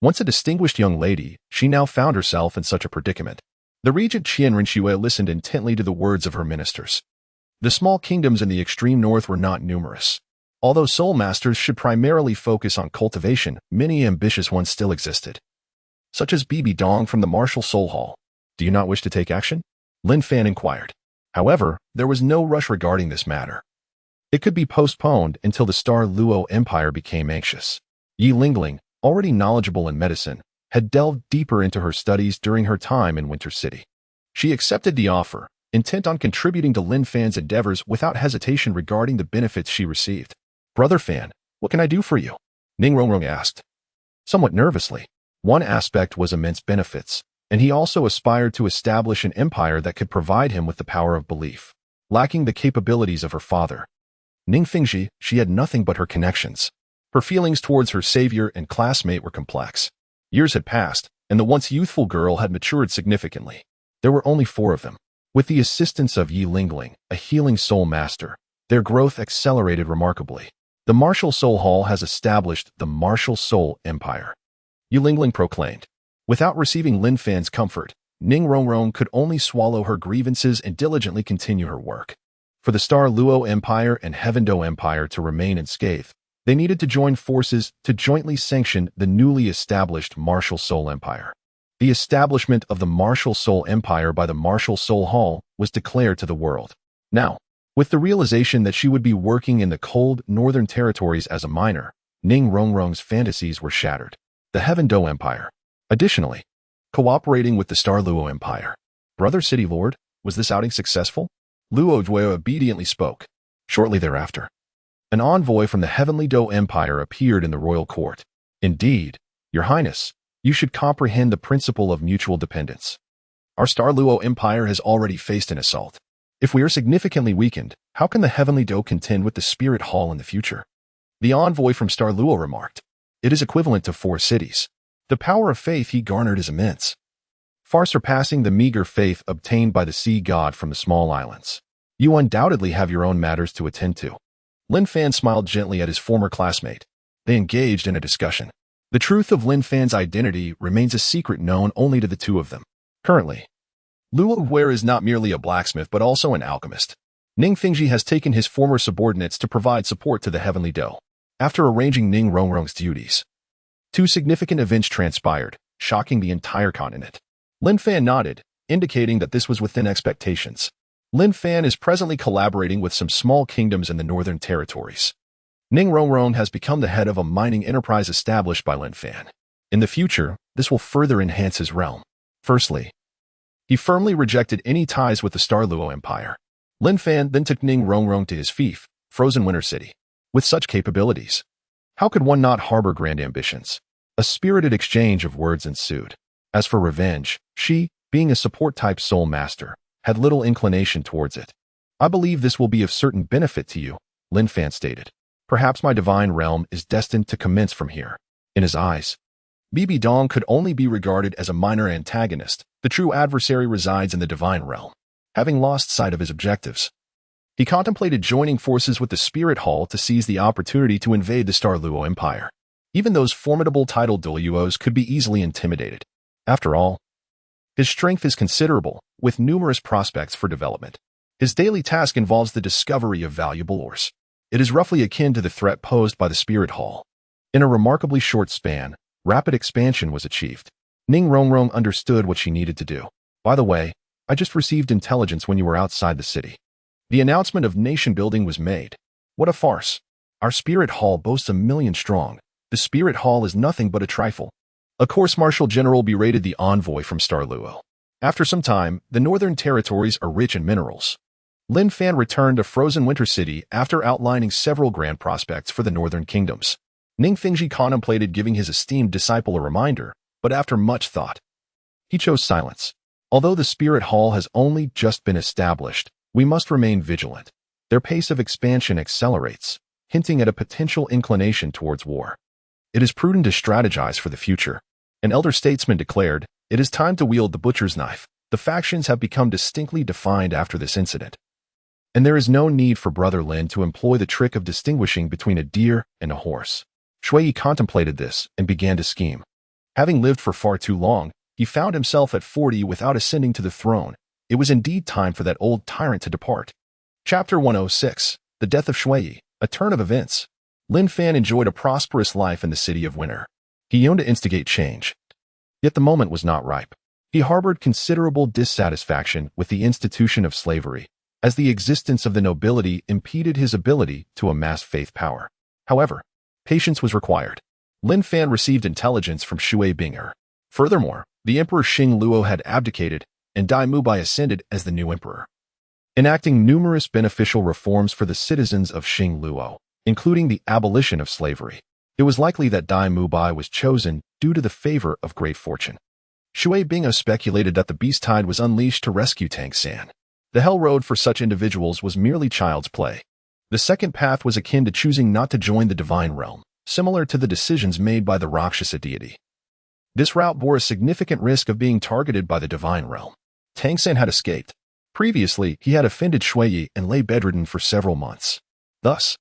Once a distinguished young lady, she now found herself in such a predicament. The regent Qian Renxue listened intently to the words of her ministers. The small kingdoms in the extreme north were not numerous. Although soul masters should primarily focus on cultivation, many ambitious ones still existed, such as Bibi Dong from the Martial Soul Hall. Do you not wish to take action? Lin Fan inquired. However, there was no rush regarding this matter. It could be postponed until the Star Luo Empire became anxious. Yi Lingling, already knowledgeable in medicine, had delved deeper into her studies during her time in Winter City. She accepted the offer, intent on contributing to Lin Fan's endeavors without hesitation regarding the benefits she received. Brother Fan, what can I do for you? Ning Rongrong asked, somewhat nervously. One aspect was immense benefits, and he also aspired to establish an empire that could provide him with the power of belief. Lacking the capabilities of her father, Ning Fingji, she had nothing but her connections. Her feelings towards her savior and classmate were complex. Years had passed, and the once youthful girl had matured significantly. There were only 4 of them. With the assistance of Yi Lingling, a healing soul master, their growth accelerated remarkably. The Martial Soul Hall has established the Martial Soul Empire, Yi Lingling proclaimed. Without receiving Lin Fan's comfort, Ning Rongrong could only swallow her grievances and diligently continue her work. For the Star Luo Empire and Heaven Dou Empire to remain unscathed, they needed to join forces to jointly sanction the newly established Martial Soul Empire. The establishment of the Martial Soul Empire by the Martial Soul Hall was declared to the world. Now, with the realization that she would be working in the cold northern territories as a minor, Ning Rongrong's fantasies were shattered. The Heaven Dou Empire. Additionally, cooperating with the Star Luo Empire. Brother City Lord, was this outing successful? Luo Jue obediently spoke. Shortly thereafter, an envoy from the Heavenly Dou Empire appeared in the royal court. Indeed, Your Highness, you should comprehend the principle of mutual dependence. Our Star Luo Empire has already faced an assault. If we are significantly weakened, how can the Heavenly Dou contend with the Spirit Hall in the future? The envoy from Star Luo remarked. It is equivalent to 4 cities. The power of faith he garnered is immense, far surpassing the meager faith obtained by the sea god from the small islands. You undoubtedly have your own matters to attend to. Lin Fan smiled gently at his former classmate. They engaged in a discussion. The truth of Lin Fan's identity remains a secret known only to the 2 of them. Currently, Luo Jue is not merely a blacksmith but also an alchemist. Ning Fingji has taken his former subordinates to provide support to the Heavenly Dou. After arranging Ning Rongrong's duties, 2 significant events transpired, shocking the entire continent. Lin Fan nodded, indicating that this was within expectations. Lin Fan is presently collaborating with some small kingdoms in the northern territories. Ning Rongrong has become the head of a mining enterprise established by Lin Fan. In the future, this will further enhance his realm. Firstly, he firmly rejected any ties with the Star Luo Empire. Lin Fan then took Ning Rongrong to his fief, Frozen Winter City. With such capabilities, how could one not harbor grand ambitions? A spirited exchange of words ensued. As for revenge, she, being a support-type soul master, had little inclination towards it. I believe this will be of certain benefit to you, Lin Fan stated. Perhaps my divine realm is destined to commence from here. In his eyes, Bibi Dong could only be regarded as a minor antagonist. The true adversary resides in the divine realm. having lost sight of his objectives. He contemplated joining forces with the Spirit Hall to seize the opportunity to invade the Star Luo Empire. Even those formidable titled Douluos could be easily intimidated. After all, his strength is considerable, with numerous prospects for development. His daily task involves the discovery of valuable ores. It is roughly akin to the threat posed by the Spirit Hall. In a remarkably short span, rapid expansion was achieved. Ning Rongrong understood what she needed to do. By the way, I just received intelligence when you were outside the city. The announcement of nation building was made. What a farce. Our Spirit Hall boasts 1 million strong. The Spirit Hall is nothing but a trifle. A course-martial general berated the envoy from Star Luo. After some time, the northern territories are rich in minerals. Lin Fan returned to Frozen Winter City after outlining several grand prospects for the northern kingdoms. Ning Fingji contemplated giving his esteemed disciple a reminder, but after much thought, he chose silence. Although the Spirit Hall has only just been established, we must remain vigilant. Their pace of expansion accelerates, hinting at a potential inclination towards war. It is prudent to strategize for the future. An elder statesman declared, "It is time to wield the butcher's knife. The factions have become distinctly defined after this incident. And there is no need for Brother Lin to employ the trick of distinguishing between a deer and a horse." Xue contemplated this and began to scheme. Having lived for far too long, he found himself at 40 without ascending to the throne. It was indeed time for that old tyrant to depart. Chapter 106, The Death of Xue, A Turn of Events. Lin Fan enjoyed a prosperous life in the city of Winter. He yearned to instigate change. Yet the moment was not ripe. He harbored considerable dissatisfaction with the institution of slavery, as the existence of the nobility impeded his ability to amass faith power. However, patience was required. Lin Fan received intelligence from Xue Qinghe. Furthermore, the Emperor Xing Luo had abdicated, and Douluo ascended as the new emperor, enacting numerous beneficial reforms for the citizens of Xing Luo, including the abolition of slavery. It was likely that Douluo was chosen due to the favor of great fortune. Xue Qinghe speculated that the beast tide was unleashed to rescue Tang San. The hell road for such individuals was merely child's play. The second path was akin to choosing not to join the divine realm, similar to the decisions made by the Rakshasa deity. This route bore a significant risk of being targeted by the divine realm. Tang San had escaped. Previously, he had offended Xue and lay bedridden for several months. Thus,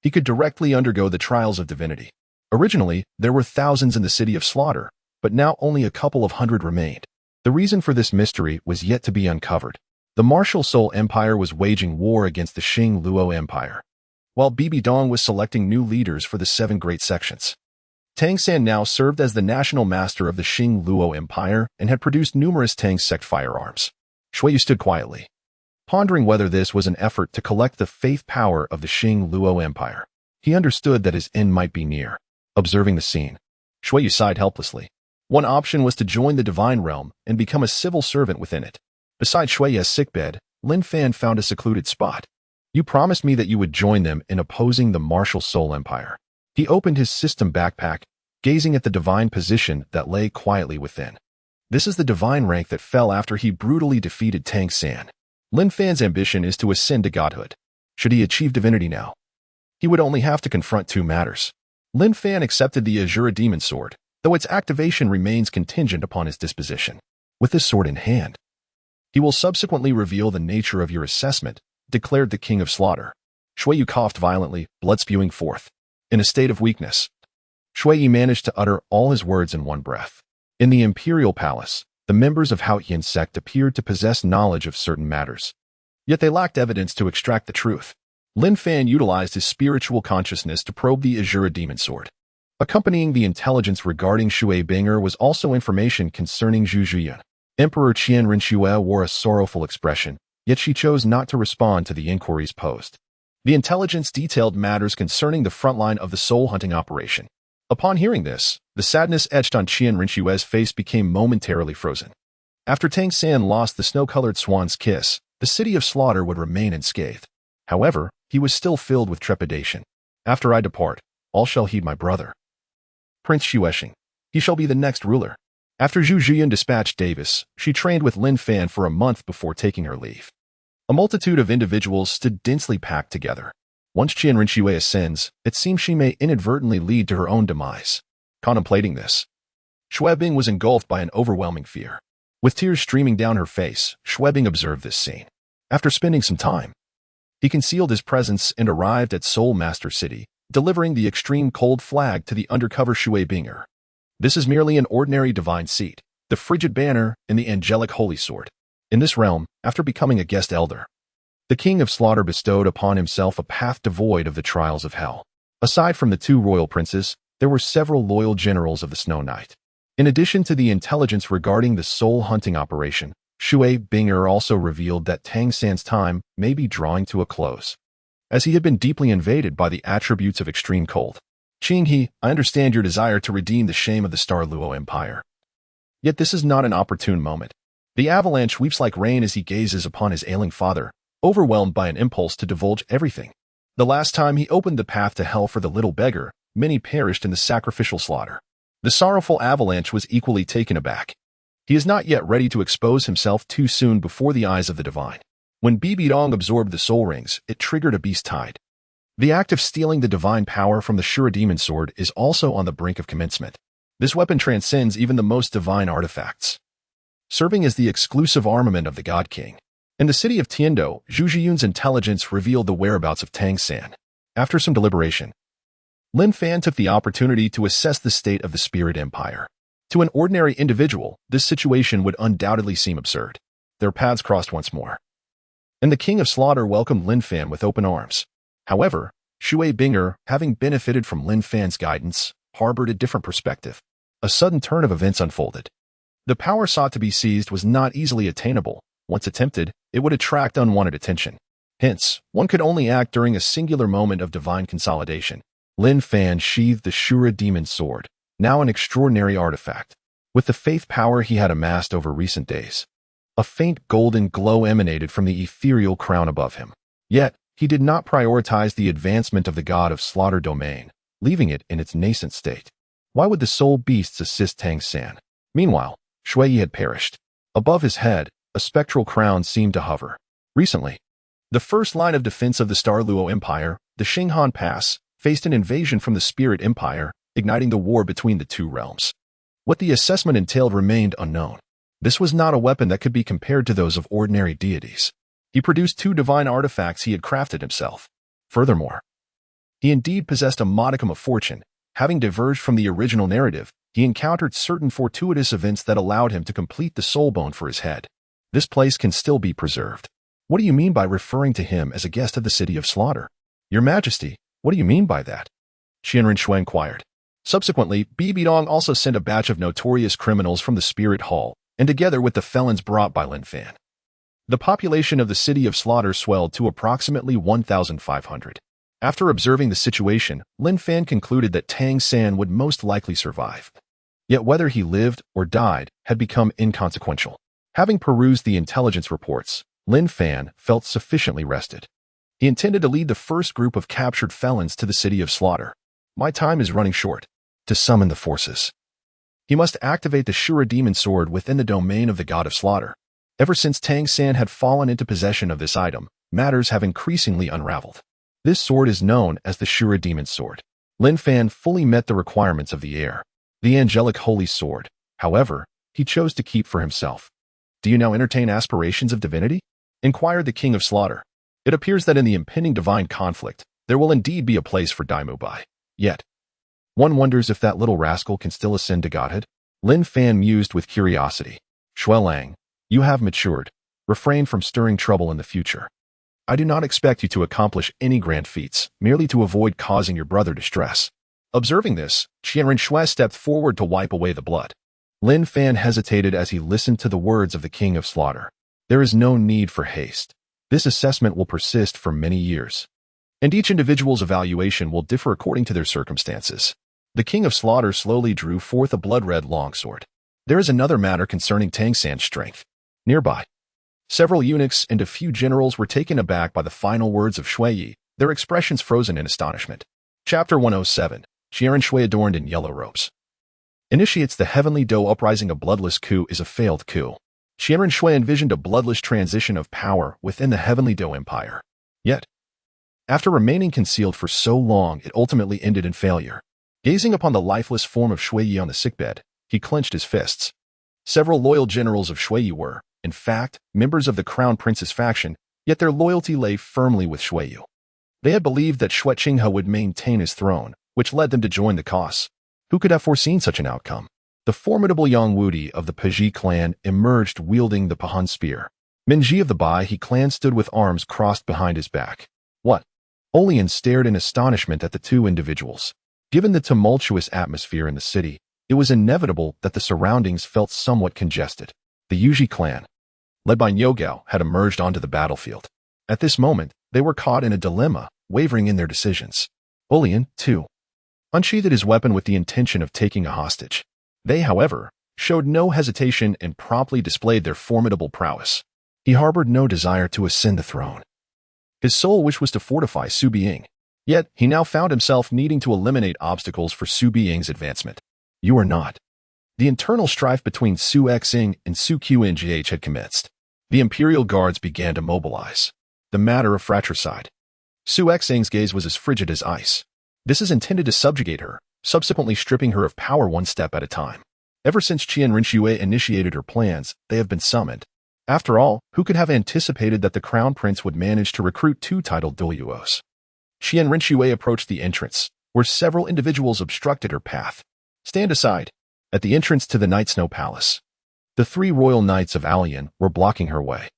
he could directly undergo the trials of divinity. Originally, there were thousands in the city of slaughter, but now only a couple of hundred remained. The reason for this mystery was yet to be uncovered. The Martial Soul Empire was waging war against the Xing Luo Empire, while Bibi Dong was selecting new leaders for the 7 great sections. Tang San now served as the national master of the Xing Luo Empire and had produced numerous Tang sect firearms. Xue stood quietly, pondering whether this was an effort to collect the faith power of the Xing Luo Empire. He understood that his end might be near. Observing the scene, Xue sighed helplessly. One option was to join the divine realm and become a civil servant within it. Beside Xue's sickbed, Lin Fan found a secluded spot. "You promised me that you would join them in opposing the Martial Soul Empire." He opened his system backpack, gazing at the divine position that lay quietly within. This is the divine rank that fell after he brutally defeated Tang San. Lin Fan's ambition is to ascend to godhood. Should he achieve divinity now, he would only have to confront 2 matters. Lin Fan accepted the Azure Demon Sword, though its activation remains contingent upon his disposition. With this sword in hand, he will subsequently reveal the nature of your assessment, declared the King of Slaughter. Xue coughed violently, blood spewing forth. In a state of weakness, Xue managed to utter all his words in one breath. In the imperial palace, the members of Haotian sect appeared to possess knowledge of certain matters. Yet they lacked evidence to extract the truth. Lin Fan utilized his spiritual consciousness to probe the Azure Demon Sword. Accompanying the intelligence regarding Xue Qinghe was also information concerning Xue Qinghe. Emperor Qian Renxue wore a sorrowful expression, yet she chose not to respond to the inquiries posed. The intelligence detailed matters concerning the front line of the soul-hunting operation. Upon hearing this, the sadness etched on Qian Renxue's face became momentarily frozen. After Tang San lost the snow-colored swan's kiss, the city of slaughter would remain unscathed. However, he was still filled with trepidation. "After I depart, all shall heed my brother, Prince Xue Qinghe. He shall be the next ruler." After Xue Qinghe dispatched Davis, she trained with Lin Fan for a month before taking her leave. A multitude of individuals stood densely packed together. Once Qian Renxue ascends, it seems she may inadvertently lead to her own demise. Contemplating this, Xue Qinghe was engulfed by an overwhelming fear. With tears streaming down her face, Xue Qinghe observed this scene. After spending some time, he concealed his presence and arrived at Soul Master City, delivering the extreme cold flag to the undercover Xue Qinghe. This is merely an ordinary divine seat, the frigid banner and the angelic holy sword. In this realm, after becoming a guest elder, the King of Slaughter bestowed upon himself a path devoid of the trials of hell. Aside from the two royal princes, there were several loyal generals of the Snow Knight. In addition to the intelligence regarding the soul hunting operation, Xue Qinghe also revealed that Tang San's time may be drawing to a close, as he had been deeply invaded by the attributes of extreme cold. Qinghe, I understand your desire to redeem the shame of the Douluo Empire. Yet this is not an opportune moment. The avalanche weeps like rain as he gazes upon his ailing father, overwhelmed by an impulse to divulge everything. The last time he opened the path to hell for the little beggar, many perished in the sacrificial slaughter. The sorrowful avalanche was equally taken aback. He is not yet ready to expose himself too soon before the eyes of the divine. When Bibidong absorbed the soul rings, it triggered a beast tide. The act of stealing the divine power from the Sure Demon Sword is also on the brink of commencement. This weapon transcends even the most divine artifacts, serving as the exclusive armament of the God King. In the city of Tiandou, Zhu Zhiyun's intelligence revealed the whereabouts of Tang San. After some deliberation, Lin Fan took the opportunity to assess the state of the Spirit Empire. To an ordinary individual, this situation would undoubtedly seem absurd. Their paths crossed once more, and the King of Slaughter welcomed Lin Fan with open arms. However, Xue Qinghe, having benefited from Lin Fan's guidance, harbored a different perspective. A sudden turn of events unfolded. The power sought to be seized was not easily attainable. Once attempted, it would attract unwanted attention. Hence, one could only act during a singular moment of divine consolidation. Lin Fan sheathed the Sure Demon Sword, now an extraordinary artifact, with the faith power he had amassed over recent days. A faint golden glow emanated from the ethereal crown above him. Yet, he did not prioritize the advancement of the God of Slaughter domain, leaving it in its nascent state. Why would the soul beasts assist Tang San? Meanwhile, Xue had perished. Above his head, a spectral crown seemed to hover. Recently, the first line of defense of the Douluo Empire, the Xinghan Pass, faced an invasion from the Spirit Empire, igniting the war between the two realms. What the assessment entailed remained unknown. This was not a weapon that could be compared to those of ordinary deities. He produced two divine artifacts he had crafted himself. Furthermore, he indeed possessed a modicum of fortune. Having diverged from the original narrative, he encountered certain fortuitous events that allowed him to complete the soul bone for his head. This place can still be preserved. What do you mean by referring to him as a guest of the City of Slaughter? Your Majesty, what do you mean by that? Qian Renxue inquired. Subsequently, Bibidong also sent a batch of notorious criminals from the Spirit Hall, and together with the felons brought by Lin Fan, the population of the City of Slaughter swelled to approximately 1,500. After observing the situation, Lin Fan concluded that Tang San would most likely survive. Yet whether he lived or died had become inconsequential. Having perused the intelligence reports, Lin Fan felt sufficiently rested. He intended to lead the first group of captured felons to the City of Slaughter. My time is running short. To summon the forces, he must activate the Sure Demon Sword within the domain of the God of Slaughter. Ever since Tang San had fallen into possession of this item, matters have increasingly unraveled. This sword is known as the Sure Demon Sword. Lin Fan fully met the requirements of the heir, the angelic holy sword. However, he chose to keep for himself. Do you now entertain aspirations of divinity? Inquired the King of Slaughter. It appears that in the impending divine conflict, there will indeed be a place for Daimyo-Bai. Yet, one wonders if that little rascal can still ascend to godhood. Lin Fan mused with curiosity. Xuelang, you have matured. Refrain from stirring trouble in the future. I do not expect you to accomplish any grand feats, merely to avoid causing your brother distress. Observing this, Qian Renxue stepped forward to wipe away the blood. Lin Fan hesitated as he listened to the words of the King of Slaughter. There is no need for haste. This assessment will persist for many years, and each individual's evaluation will differ according to their circumstances. The King of Slaughter slowly drew forth a blood-red longsword. There is another matter concerning Tang San's strength. Nearby, several eunuchs and a few generals were taken aback by the final words of Xue, their expressions frozen in astonishment. Chapter 107. Xue Renxue adorned in yellow robes initiates the Heavenly Dou uprising. A bloodless coup is a failed coup. Xue Renxue envisioned a bloodless transition of power within the Heavenly Dou Empire. Yet, after remaining concealed for so long, it ultimately ended in failure. Gazing upon the lifeless form of Xue on the sickbed, he clenched his fists. Several loyal generals of Xue were, in fact, members of the Crown Prince's faction, yet their loyalty lay firmly with Xue. They had believed that Xue Qinghe would maintain his throne, which led them to join the cause. Who could have foreseen such an outcome? The formidable Yang Wudi of the Peji clan emerged wielding the Pahan spear. Minji of the Bai He clan stood with arms crossed behind his back. What? Olian stared in astonishment at the two individuals. Given the tumultuous atmosphere in the city, it was inevitable that the surroundings felt somewhat congested. The Yuji clan, led by Nyogao, had emerged onto the battlefield. At this moment, they were caught in a dilemma, wavering in their decisions. Olian, too, unsheathed his weapon with the intention of taking a hostage. They, however, showed no hesitation and promptly displayed their formidable prowess. He harbored no desire to ascend the throne. His sole wish was to fortify Su Biying. Yet, he now found himself needing to eliminate obstacles for Su Biying's advancement. You are not. The internal strife between Xue Qinghe and Xue Qinghe had commenced. The Imperial Guards began to mobilize. The matter of fratricide. Xue Qinghe's gaze was as frigid as ice. This is intended to subjugate her, subsequently stripping her of power one step at a time. Ever since Qian Renxue initiated her plans, they have been summoned. After all, who could have anticipated that the Crown Prince would manage to recruit two titled Douluos? Qian Renxue approached the entrance, where several individuals obstructed her path. Stand aside. At the entrance to the Night Snow Palace, the three royal knights of Alian were blocking her way.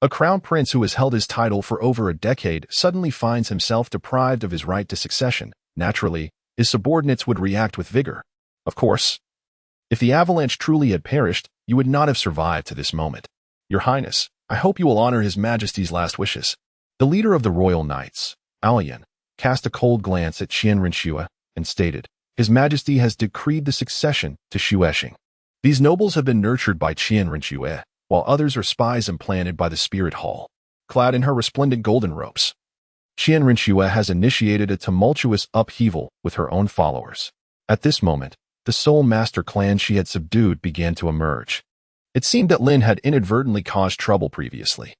A crown prince who has held his title for over a decade suddenly finds himself deprived of his right to succession. Naturally, his subordinates would react with vigor. Of course, if the avalanche truly had perished, you would not have survived to this moment. Your Highness, I hope you will honor His Majesty's last wishes. The leader of the royal knights, Alian, cast a cold glance at Qian Renxue and stated, His Majesty has decreed the succession to Xue Qinghe. These nobles have been nurtured by Qian Renxue, while others are spies implanted by the Spirit Hall, clad in her resplendent golden robes. Qian Renxue has initiated a tumultuous upheaval with her own followers. At this moment, the Soul Master clan she had subdued began to emerge. It seemed that Lin had inadvertently caused trouble previously.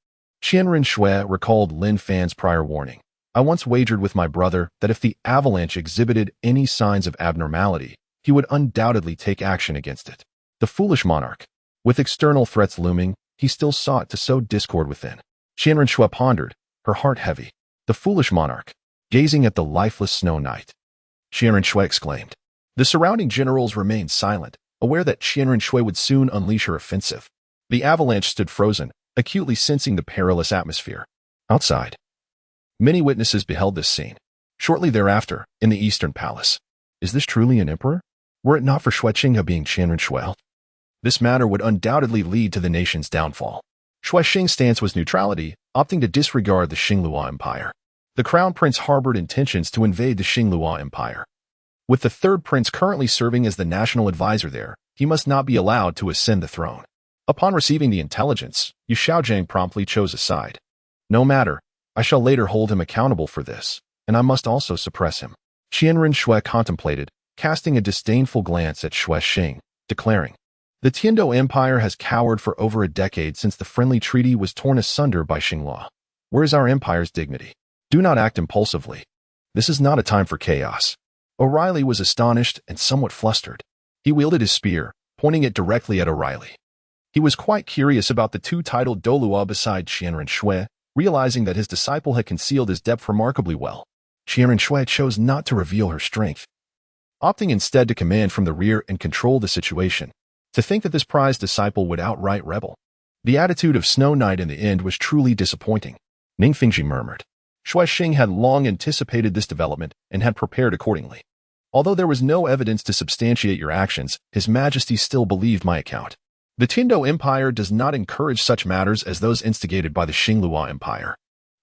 Qian Renxue recalled Lin Fan's prior warning. I once wagered with my brother that if the avalanche exhibited any signs of abnormality, he would undoubtedly take action against it. The foolish monarch. With external threats looming, he still sought to sow discord within. Qian Renxue pondered, her heart heavy. The foolish monarch, gazing at the lifeless snow knight. Qian Renxue exclaimed. The surrounding generals remained silent, aware that Qian Renxue would soon unleash her offensive. The avalanche stood frozen, acutely sensing the perilous atmosphere. Outside, many witnesses beheld this scene. Shortly thereafter, in the Eastern Palace. Is this truly an emperor? Were it not for Xue Qinghe being Qian Renxue, this matter would undoubtedly lead to the nation's downfall. Xue Qinghe's stance was neutrality, opting to disregard the Xinglua Empire. The Crown Prince harbored intentions to invade the Xinglua Empire. With the third prince currently serving as the national advisor there, he must not be allowed to ascend the throne. Upon receiving the intelligence, Yu Xiaojiang promptly chose a side. No matter, I shall later hold him accountable for this, and I must also suppress him. Qian Renxue contemplated, casting a disdainful glance at Xue Qinghe, declaring, the Tiandou Empire has cowered for over a decade since the friendly treaty was torn asunder by Xinglua. Where is our empire's dignity? Do not act impulsively. This is not a time for chaos. O'Reilly was astonished and somewhat flustered. He wielded his spear, pointing it directly at O'Reilly. He was quite curious about the two titled Douluo beside Qian Renxue, realizing that his disciple had concealed his depth remarkably well. Qian Renxue chose not to reveal her strength, opting instead to command from the rear and control the situation. To think that this prized disciple would outright rebel. The attitude of Snow Knight in the end was truly disappointing. Ning Fingji murmured. Xue Qinghe had long anticipated this development and had prepared accordingly. Although there was no evidence to substantiate your actions, His Majesty still believed my account. The Tiandou Empire does not encourage such matters as those instigated by the Xinglua Empire.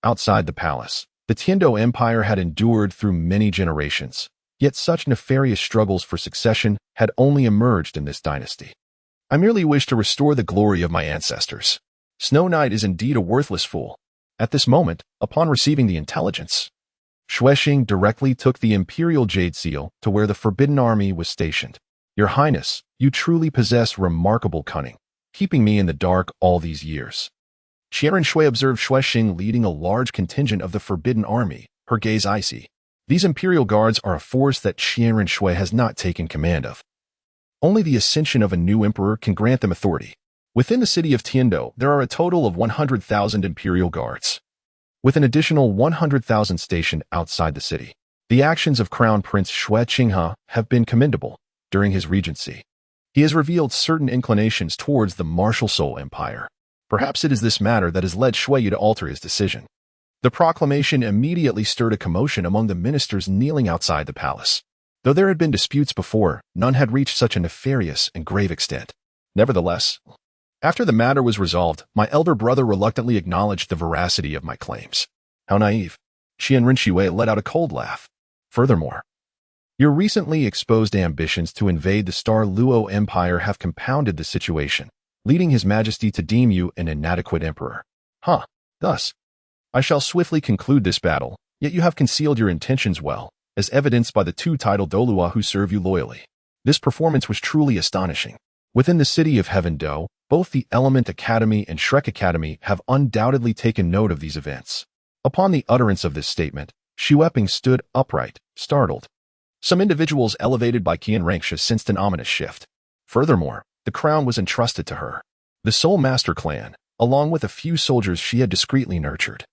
Outside the palace, the Tiandou Empire had endured through many generations. Yet such nefarious struggles for succession had only emerged in this dynasty. I merely wish to restore the glory of my ancestors. Snow Knight is indeed a worthless fool. At this moment, upon receiving the intelligence, Xue Qinghe directly took the Imperial Jade Seal to where the Forbidden Army was stationed. Your Highness, you truly possess remarkable cunning, keeping me in the dark all these years. Qian Renxue observed Xue Qinghe leading a large contingent of the Forbidden Army, her gaze icy. These Imperial Guards are a force that Qian Renxue has not taken command of. Only the ascension of a new emperor can grant them authority. Within the city of Tiandou, there are a total of 100,000 imperial guards, with an additional 100,000 stationed outside the city. The actions of Crown Prince Xue Qinghe have been commendable during his regency. He has revealed certain inclinations towards the martial soul empire. Perhaps it is this matter that has led Xue to alter his decision. The proclamation immediately stirred a commotion among the ministers kneeling outside the palace. Though there had been disputes before, none had reached such a nefarious and grave extent. Nevertheless, after the matter was resolved, my elder brother reluctantly acknowledged the veracity of my claims. How naive. Qian Renxue let out a cold laugh. Furthermore, your recently exposed ambitions to invade the Star Luo Empire have compounded the situation, leading His Majesty to deem you an inadequate emperor. Thus, I shall swiftly conclude this battle, yet you have concealed your intentions well, as evidenced by the two titled Douluo who serve you loyally. This performance was truly astonishing. Within the city of Heaven Dou, both the Element Academy and Shrek Academy have undoubtedly taken note of these events. Upon the utterance of this statement, Xue Qinghe stood upright, startled. Some individuals elevated by Qian Renxue sensed an ominous shift. Furthermore, the crown was entrusted to her. The Soul Master clan, along with a few soldiers she had discreetly nurtured,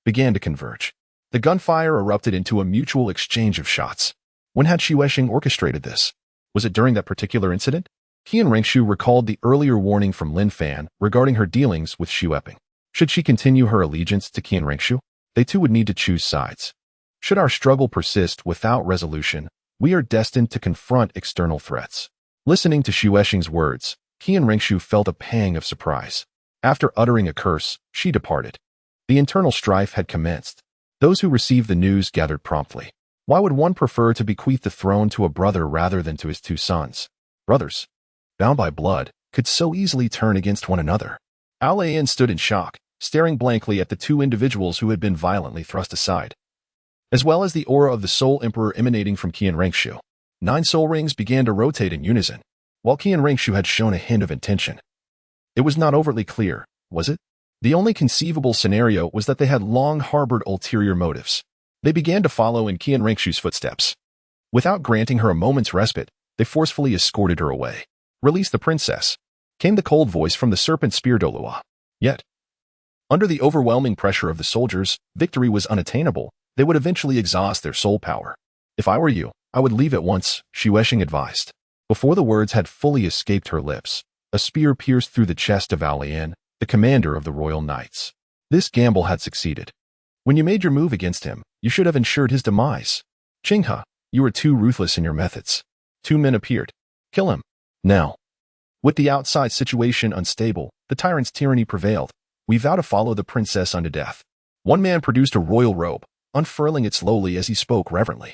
began to converge. The gunfire erupted into a mutual exchange of shots. When had Xue Qinghe orchestrated this? Was it during that particular incident? Qian Renxue recalled the earlier warning from Lin Fan regarding her dealings with Xue Qinghe. Should she continue her allegiance to Qian Renxue, they too would need to choose sides. Should our struggle persist without resolution, we are destined to confront external threats. Listening to Xue Qinghe's words, Qian Renxue felt a pang of surprise. After uttering a curse, she departed. The internal strife had commenced. Those who received the news gathered promptly. Why would one prefer to bequeath the throne to a brother rather than to his two sons? Brothers, bound by blood, could so easily turn against one another. Alain stood in shock, staring blankly at the two individuals who had been violently thrust aside, as well as the aura of the Soul Emperor emanating from Qian Renxue. 9 soul rings began to rotate in unison, while Qian Renxue had shown a hint of intention. It was not overtly clear, was it? The only conceivable scenario was that they had long harbored ulterior motives. They began to follow in Qian Renxue's footsteps. Without granting her a moment's respite, they forcefully escorted her away. Release the princess, came the cold voice from the serpent spear Douluo. Yet, under the overwhelming pressure of the soldiers, victory was unattainable. They would eventually exhaust their soul power. If I were you, I would leave at once, Xue Qinghe advised. Before the words had fully escaped her lips, a spear pierced through the chest of Alain, the commander of the Royal Knights. This gamble had succeeded. When you made your move against him, you should have ensured his demise. Qinghe, you were too ruthless in your methods. 2 men appeared. Kill him. Now. With the outside situation unstable, the tyrant's tyranny prevailed. We vow to follow the princess unto death. One man produced a royal robe, unfurling it slowly as he spoke reverently.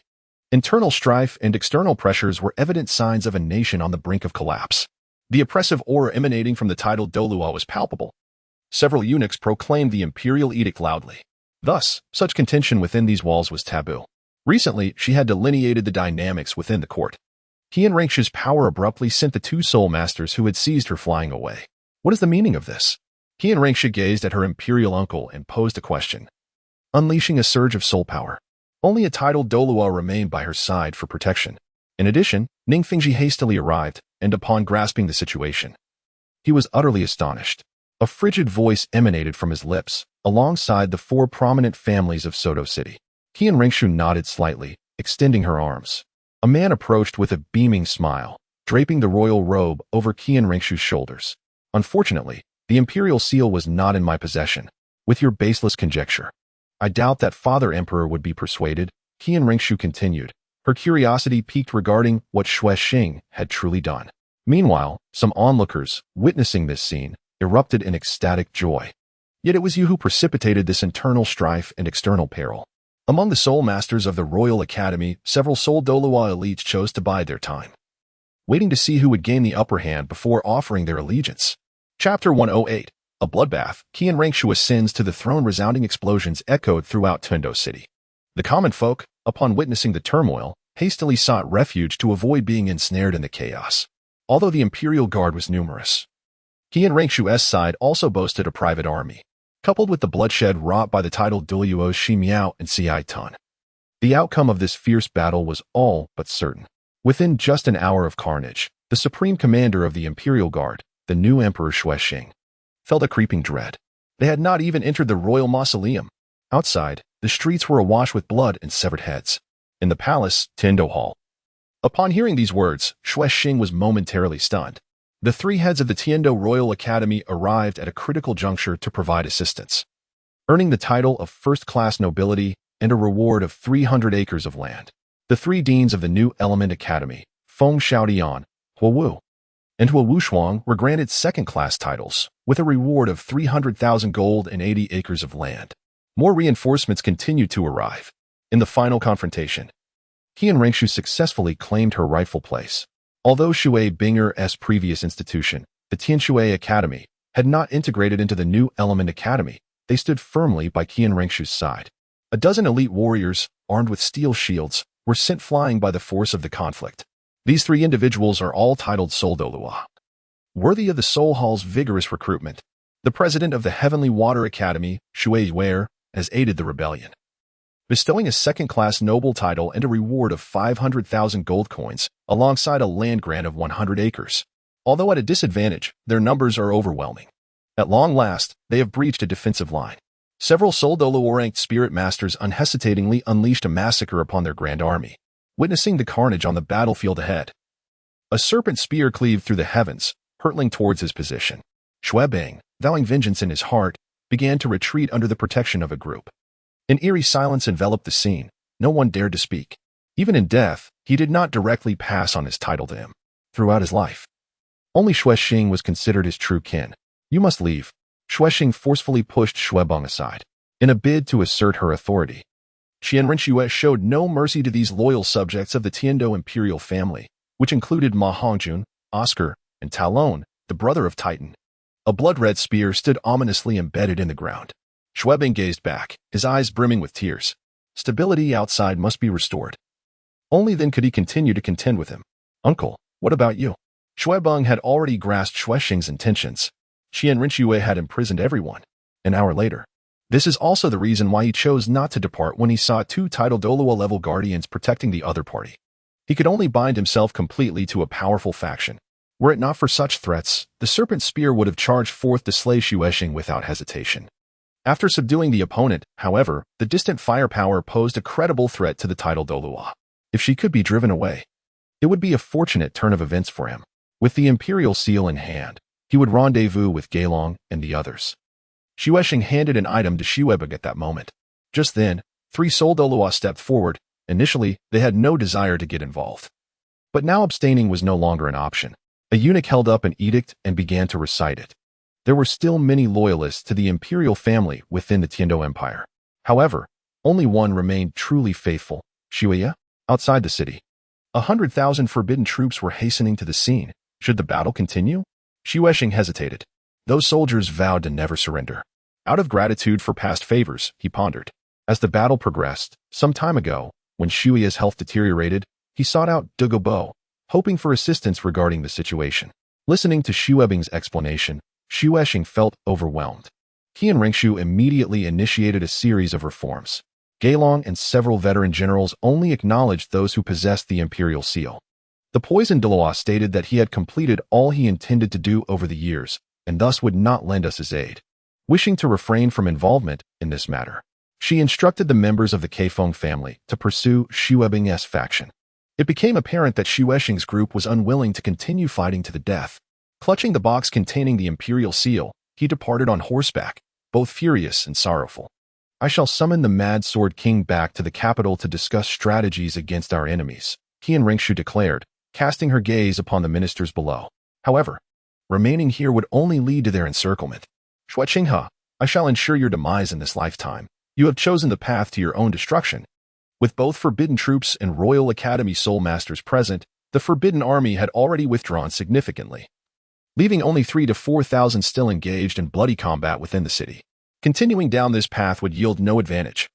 Internal strife and external pressures were evident signs of a nation on the brink of collapse. The oppressive aura emanating from the titled Douluo was palpable. Several eunuchs proclaimed the imperial edict loudly. Thus, such contention within these walls was taboo. Recently, she had delineated the dynamics within the court. Qian Renxue's power abruptly sent the 2 soul masters who had seized her flying away. What is the meaning of this? Qian Renxue gazed at her imperial uncle and posed a question, unleashing a surge of soul power. Only a titled Douluo remained by her side for protection. In addition, Lin Fan hastily arrived, and upon grasping the situation, he was utterly astonished. A frigid voice emanated from his lips, alongside the 4 prominent families of Soto City. Qian Renxue nodded slightly, extending her arms. A man approached with a beaming smile, draping the royal robe over Qian Renxue's shoulders. Unfortunately, the imperial seal was not in my possession. With your baseless conjecture, I doubt that Father Emperor would be persuaded, Qian Renxue continued, her curiosity piqued regarding what Xue Qinghe had truly done. Meanwhile, some onlookers, witnessing this scene, erupted in ecstatic joy. Yet it was you who precipitated this internal strife and external peril. Among the soul masters of the Royal Academy, several soul Douluo elites chose to bide their time, waiting to see who would gain the upper hand before offering their allegiance. Chapter 108. A bloodbath. Qian Renxue ascends to the throne. Resounding explosions echoed throughout Tiandou City. The common folk, upon witnessing the turmoil, hastily sought refuge to avoid being ensnared in the chaos. Although the imperial guard was numerous, Qian Renxue's side also boasted a private army, coupled with the bloodshed wrought by the titled Douluo's Shi Miao and Ci Tun. The outcome of this fierce battle was all but certain. Within just an hour of carnage, The supreme commander of the Imperial Guard, the new Emperor Xue Qinghe, felt a creeping dread. They had not even entered the royal mausoleum. Outside, the streets were awash with blood and severed heads. In the palace, Tiando Hall. Upon hearing these words, Xue Qinghe was momentarily stunned. The three heads of the Tiando Royal Academy arrived at a critical juncture to provide assistance, earning the title of first-class nobility and a reward of 300 acres of land. The three deans of the new Element Academy, Feng Xiaodian, Hua Wu, and Hua Wushuang, were granted second-class titles, with a reward of 300,000 gold and 80 acres of land. More reinforcements continued to arrive. In the final confrontation, Qian Renxue successfully claimed her rightful place. Although Xue Qinghe's previous institution, the Tianxue Academy, had not integrated into the new Element Academy, they stood firmly by Qian Renxue's side. A dozen elite warriors, armed with steel shields, were sent flying by the force of the conflict. These three individuals are all titled Soul Douluo, worthy of the Soul Hall's vigorous recruitment. The president of the Heavenly Water Academy, Xue Qinghe, has aided the rebellion, bestowing a second-class noble title and a reward of 500,000 gold coins, alongside a land grant of 100 acres. Although at a disadvantage, their numbers are overwhelming. At long last, they have breached a defensive line. Several Soul Douluo-ranked spirit masters unhesitatingly unleashed a massacre upon their grand army, witnessing the carnage on the battlefield ahead. A serpent spear cleaved through the heavens, hurtling towards his position. Xue Qinghe, vowing vengeance in his heart, began to retreat under the protection of a group. An eerie silence enveloped the scene. No one dared to speak. Even in death, he did not directly pass on his title to him. Throughout his life, only Xue Qinghe was considered his true kin. You must leave. Xue Qinghe forcefully pushed Xue Qinghe aside, in a bid to assert her authority. Qian Renxue showed no mercy to these loyal subjects of the Tiando imperial family, which included Ma Hongjun, Oscar, and Talon, the brother of Titan. A blood-red spear stood ominously embedded in the ground. Xue Qinghe gazed back, his eyes brimming with tears. Stability outside must be restored. Only then could he continue to contend with him. Uncle, what about you? Xue Qinghe had already grasped Xue Qinghe's intentions. Qian Renxue had imprisoned everyone. An hour later. This is also the reason why he chose not to depart when he saw two titled Douluo-level guardians protecting the other party. He could only bind himself completely to a powerful faction. Were it not for such threats, the serpent spear would have charged forth to slay Xue Qinghe without hesitation. After subduing the opponent, however, the distant firepower posed a credible threat to the titled Douluo. If she could be driven away, it would be a fortunate turn of events for him. With the imperial seal in hand, he would rendezvous with Gailong and the others. Xue Qinghe handed an item to Xue Qinghe at that moment. Just then, three Soul Douluo stepped forward. Initially, they had no desire to get involved. But now abstaining was no longer an option. A eunuch held up an edict and began to recite it. There were still many loyalists to the imperial family within the Tiando Empire. However, only one remained truly faithful, Xue Qinghe. Outside the city, 100,000 forbidden troops were hastening to the scene. Should the battle continue? Xue Qinghe hesitated. Those soldiers vowed to never surrender. Out of gratitude for past favors, he pondered. As the battle progressed, some time ago, when Xue Qinghe's health deteriorated, he sought out Douluo, hoping for assistance regarding the situation. Listening to Xue Qinghe's explanation, Xue Qinghe felt overwhelmed. Qian Renxue immediately initiated a series of reforms. Gailong and several veteran generals only acknowledged those who possessed the imperial seal. The poisoned Douluo stated that he had completed all he intended to do over the years, and thus would not lend us his aid. Wishing to refrain from involvement in this matter, she instructed the members of the Kaifeng family to pursue Xue Qinghe's faction. It became apparent that Xue Qinghe's group was unwilling to continue fighting to the death. Clutching the box containing the imperial seal, he departed on horseback, both furious and sorrowful. I shall summon the Mad Sword King back to the capital to discuss strategies against our enemies, Qian Renxue declared, casting her gaze upon the ministers below. However, remaining here would only lead to their encirclement. Xue Qinghe, I shall ensure your demise in this lifetime. You have chosen the path to your own destruction. With both forbidden troops and Royal Academy soul masters present, the forbidden army had already withdrawn significantly, leaving only 3,000 to 4,000 still engaged in bloody combat within the city. Continuing down this path would yield no advantage.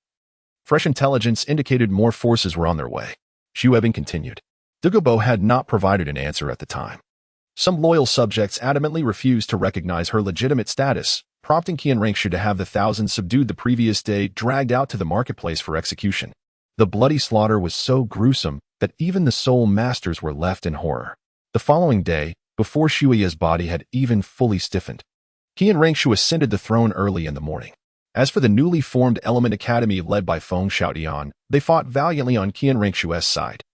Fresh intelligence indicated more forces were on their way. Xue Qinghe continued. Douluo had not provided an answer at the time. Some loyal subjects adamantly refused to recognize her legitimate status, prompting Qian Renxue to have the thousands subdued the previous day dragged out to the marketplace for execution. The bloody slaughter was so gruesome that even the soul masters were left in horror. The The following day, before Xue Qinghe's body had even fully stiffened, Qian Renxue ascended the throne early in the morning. As for the newly formed Element Academy led by Feng Xiaotian, they fought valiantly on Qian Renxue's side.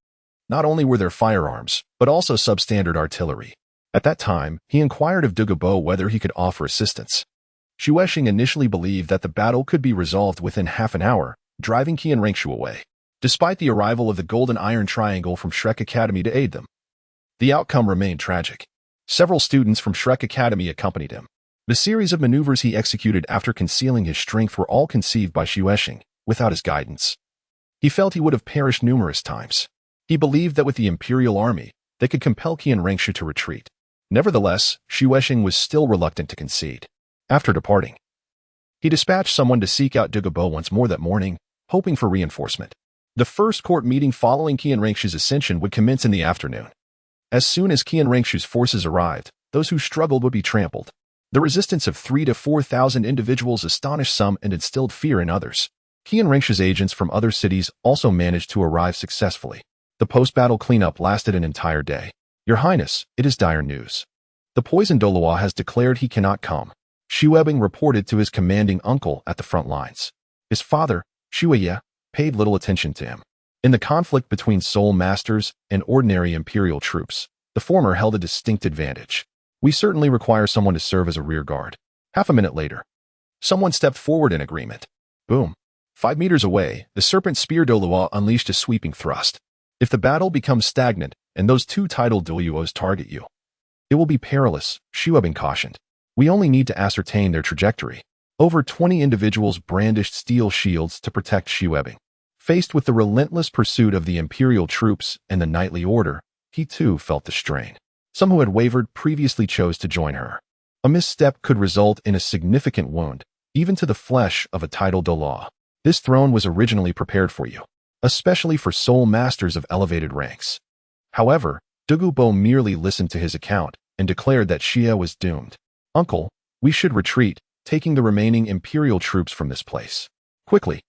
Not only were there firearms, but also substandard artillery. At that time, he inquired of Douluo whether he could offer assistance. Xue Qinghe initially believed that the battle could be resolved within half an hour, driving Qian Renxue away, despite the arrival of the Golden Iron Triangle from Shrek Academy to aid them. The outcome remained tragic. Several students from Shrek Academy accompanied him. The series of maneuvers he executed after concealing his strength were all conceived by Xue Qinghe, without his guidance. He felt he would have perished numerous times. He believed that with the imperial army, they could compel Qian Renxue to retreat. Nevertheless, Xue Qinghe was still reluctant to concede. After departing, he dispatched someone to seek out Douluo once more that morning, hoping for reinforcement. The first court meeting following Qian Renxue's ascension would commence in the afternoon. As soon as Qian Renxue's forces arrived, those who struggled would be trampled. The resistance of 3,000 to 4,000 individuals astonished some and instilled fear in others. Qian Renxue's agents from other cities also managed to arrive successfully. The post-battle cleanup lasted an entire day. Your Highness, it is dire news. The poisoned Douluo has declared he cannot come. Xue Qinghe reported to his commanding uncle at the front lines. His father, Xue Qinghe, paid little attention to him. In the conflict between soul masters and ordinary imperial troops, the former held a distinct advantage. We certainly require someone to serve as a rear guard. Half a minute later, someone stepped forward in agreement. Boom. 5 meters away, the serpent spear Douluo unleashed a sweeping thrust. If the battle becomes stagnant and those two titled Douluos target you, it will be perilous, Xue Qinghe cautioned. We only need to ascertain their trajectory. Over 20 individuals brandished steel shields to protect Xue Qinghe. Faced with the relentless pursuit of the imperial troops and the knightly order, he too felt the strain. Some who had wavered previously chose to join her. A misstep could result in a significant wound, even to the flesh of a titled Douluo. This throne was originally prepared for you, especially for soul masters of elevated ranks. However, Douluo merely listened to his account and declared that Xie was doomed. Uncle, we should retreat, taking the remaining imperial troops from this place. Quickly,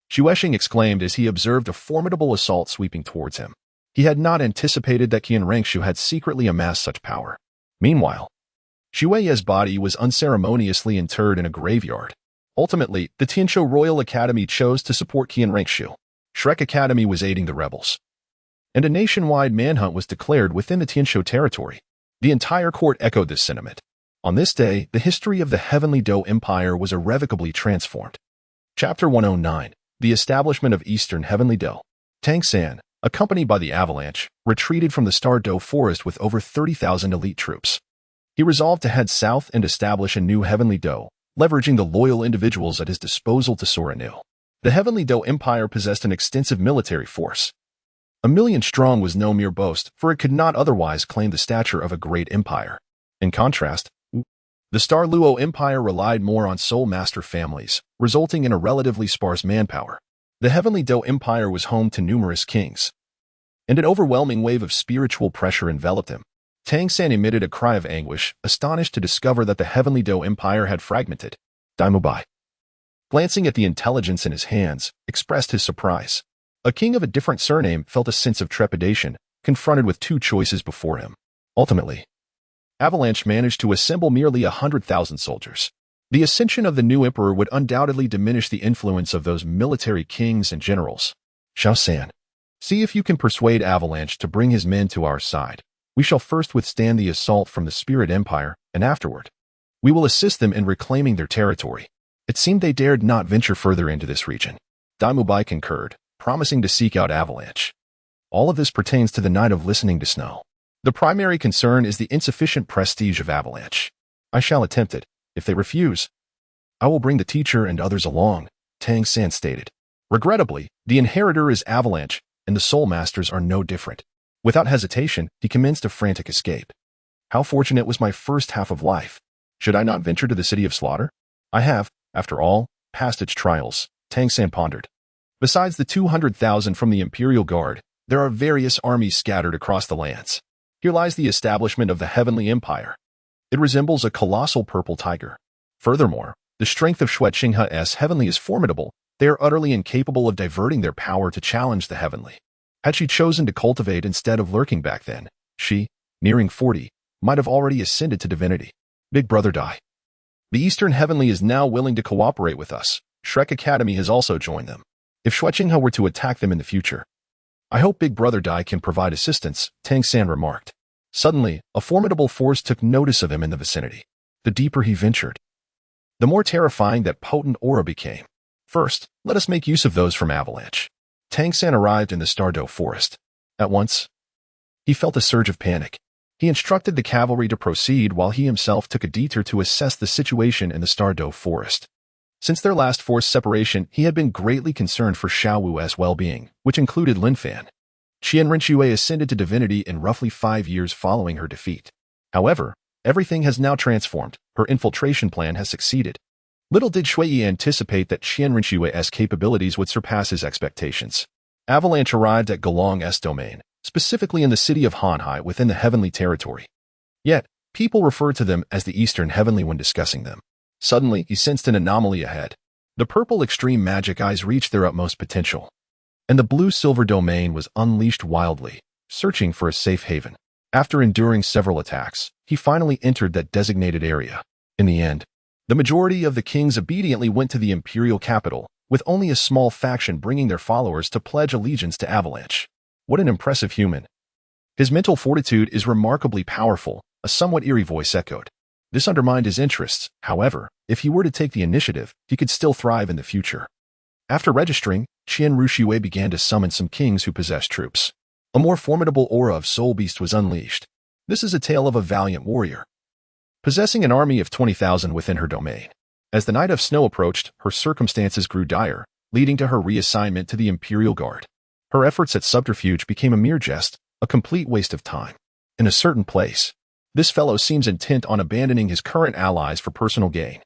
Xue Qinghe exclaimed as he observed a formidable assault sweeping towards him. He had not anticipated that Qian Renxue had secretly amassed such power. Meanwhile, Xue Qinghe's body was unceremoniously interred in a graveyard. Ultimately, the Tianzhou Royal Academy chose to support Qian Renxue. Shrek Academy was aiding the rebels, and a nationwide manhunt was declared within the Tianzhou territory. The entire court echoed this sentiment. On this day, the history of the Heavenly Dou Empire was irrevocably transformed. Chapter 109. The Establishment of Eastern Heavenly Dou. Tang San, accompanied by the Avalanche, retreated from the Star Dou Forest with over 30,000 elite troops. He resolved to head south and establish a new Heavenly Dou, leveraging the loyal individuals at his disposal to soar anew. The Heavenly Dou Empire possessed an extensive military force. 1,000,000 strong was no mere boast, for it could not otherwise claim the stature of a great empire. In contrast, the Star Luo Empire relied more on soul master families, resulting in a relatively sparse manpower. The Heavenly Dou Empire was home to numerous kings, and an overwhelming wave of spiritual pressure enveloped him. Tang San emitted a cry of anguish, astonished to discover that the Heavenly Dou Empire had fragmented. By, glancing at the intelligence in his hands, expressed his surprise. A king of a different surname felt a sense of trepidation, confronted with two choices before him. Ultimately, Avalanche managed to assemble merely 100,000 soldiers. The ascension of the new emperor would undoubtedly diminish the influence of those military kings and generals. Xiao San, see if you can persuade Avalanche to bring his men to our side. We shall first withstand the assault from the Spirit Empire, and afterward, we will assist them in reclaiming their territory. It seemed they dared not venture further into this region. By concurred, promising to seek out Avalanche. All of this pertains to the night of listening to snow. The primary concern is the insufficient prestige of Avalanche. I shall attempt it. If they refuse, I will bring the teacher and others along, Tang San stated. Regrettably, the inheritor is Avalanche, and the Soul Masters are no different. Without hesitation, he commenced a frantic escape. How fortunate was my first half of life. Should I not venture to the city of slaughter? I have, after all, passed its trials, Tang San pondered. Besides the 200,000 from the Imperial Guard, there are various armies scattered across the lands. Here lies the establishment of the Heavenly Empire. It resembles a colossal purple tiger. Furthermore, the strength of Xue Qinghe's Heavenly is formidable. They are utterly incapable of diverting their power to challenge the Heavenly. Had she chosen to cultivate instead of lurking back then, she, nearing 40, might have already ascended to divinity. Big Brother Dai. The Eastern Heavenly is now willing to cooperate with us. Shrek Academy has also joined them. If Xue Qinghe were to attack them in the future, I hope Big Brother Dai can provide assistance, Tang San remarked. Suddenly, a formidable force took notice of him in the vicinity. The deeper he ventured, the more terrifying that potent aura became. First, let us make use of those from Avalanche. Tang San arrived in the Douluo forest. At once, he felt a surge of panic. He instructed the cavalry to proceed while he himself took a detour to assess the situation in the Douluo forest. Since their last forced separation, he had been greatly concerned for Xiao Wu's well-being, which included Lin Fan. Qian Renxue ascended to divinity in roughly 5 years following her defeat. However, everything has now transformed. Her infiltration plan has succeeded. Little did Xue anticipate that Qian Renshue's capabilities would surpass his expectations. Avalanche arrived at Gelong's domain, specifically in the city of Hanhai within the Heavenly Territory. Yet, people referred to them as the Eastern Heavenly when discussing them. Suddenly, he sensed an anomaly ahead. The purple extreme magic eyes reached their utmost potential, and the blue-silver domain was unleashed wildly, searching for a safe haven. After enduring several attacks, he finally entered that designated area. In the end, the majority of the kings obediently went to the imperial capital, with only a small faction bringing their followers to pledge allegiance to Avalanche. What an impressive human. His mental fortitude is remarkably powerful, a somewhat eerie voice echoed. This undermined his interests. However, if he were to take the initiative, he could still thrive in the future. After registering, Qian Renxue began to summon some kings who possessed troops. A more formidable aura of soul beast was unleashed. This is a tale of a valiant warrior, possessing an army of 20,000 within her domain. As the Night of Snow approached, her circumstances grew dire, leading to her reassignment to the Imperial Guard. Her efforts at subterfuge became a mere jest, a complete waste of time. In a certain place, this fellow seems intent on abandoning his current allies for personal gain.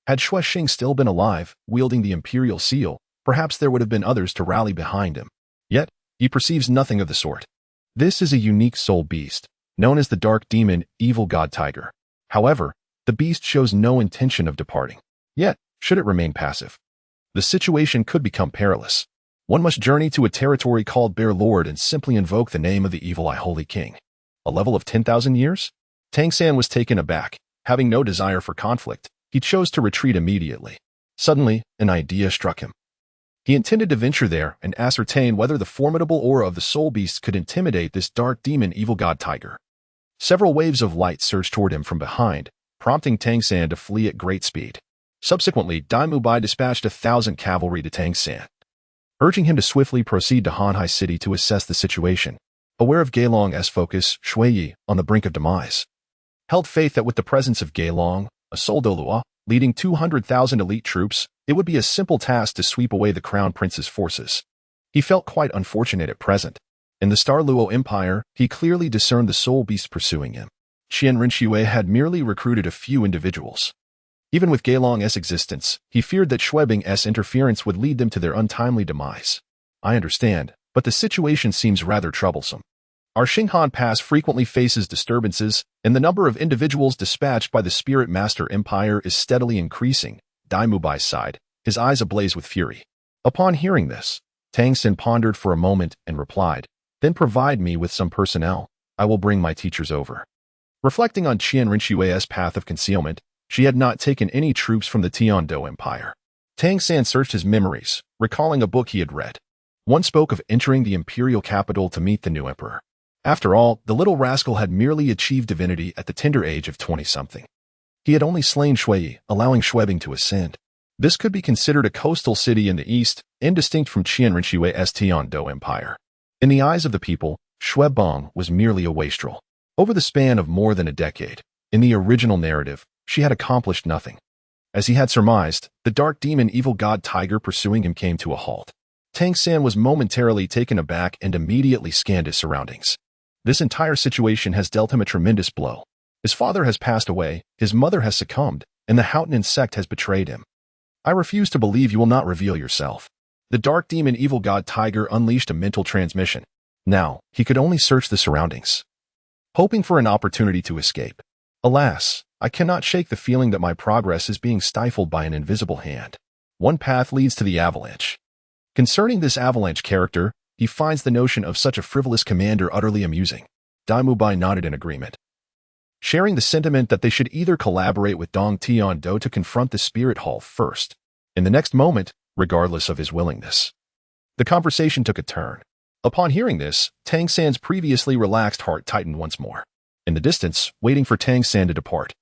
Had Xue Qinghe still been alive, wielding the Imperial seal, perhaps there would have been others to rally behind him. Yet, he perceives nothing of the sort. This is a unique soul beast, known as the Dark Demon, Evil God Tiger. However, the beast shows no intention of departing. Yet, should it remain passive, the situation could become perilous. One must journey to a territory called Bear Lord and simply invoke the name of the Evil Eye Holy King. A level of 10,000 years? Tang San was taken aback. Having no desire for conflict, he chose to retreat immediately. Suddenly, an idea struck him. He intended to venture there and ascertain whether the formidable aura of the soul beast could intimidate this dark demon Evil God Tiger. Several waves of light surged toward him from behind, prompting Tang San to flee at great speed. Subsequently, By dispatched 1,000 cavalry to Tang San, urging him to swiftly proceed to Hanhai City to assess the situation. Aware of Gelong's focus, Xue, on the brink of demise, held faith that with the presence of Gelong, a sole Douluo, leading 200,000 elite troops, it would be a simple task to sweep away the Crown Prince's forces. He felt quite unfortunate at present. In the Douluo Empire, he clearly discerned the soul beast pursuing him. Qian Renxue had merely recruited a few individuals. Even with Gelong's existence, he feared that Xue Qinghe's interference would lead them to their untimely demise. I understand, but the situation seems rather troublesome. Our Xinghan Pass frequently faces disturbances, and the number of individuals dispatched by the Spirit Master Empire is steadily increasing. By sighed, his eyes ablaze with fury. Upon hearing this, Tang San pondered for a moment and replied, "Then provide me with some personnel. I will bring my teachers over." Reflecting on Qian Renshue's path of concealment, she had not taken any troops from the Tiandou Empire. Tang San searched his memories, recalling a book he had read. One spoke of entering the imperial capital to meet the new emperor. After all, the little rascal had merely achieved divinity at the tender age of 20-something. He had only slain Xue, allowing Xue Qinghe to ascend. This could be considered a coastal city in the east, indistinct from Qian Renshue's Tiandou Empire. In the eyes of the people, Xue Qinghe was merely a wastrel. Over the span of more than a decade, in the original narrative, she had accomplished nothing. As he had surmised, the dark demon Evil God Tiger pursuing him came to a halt. Tang San was momentarily taken aback and immediately scanned his surroundings. This entire situation has dealt him a tremendous blow. His father has passed away, his mother has succumbed, and the Houghton sect has betrayed him. I refuse to believe you will not reveal yourself. The dark demon Evil God Tiger unleashed a mental transmission. Now, he could only search the surroundings, hoping for an opportunity to escape. Alas, I cannot shake the feeling that my progress is being stifled by an invisible hand. One path leads to the avalanche. Concerning this avalanche character, he finds the notion of such a frivolous commander utterly amusing. By nodded in agreement, sharing the sentiment that they should either collaborate with Douluo.Qian Renxue to confront the spirit hall first. In the next moment, regardless of his willingness, the conversation took a turn. Upon hearing this, Tang San's previously relaxed heart tightened once more. In the distance, waiting for Tang San to depart,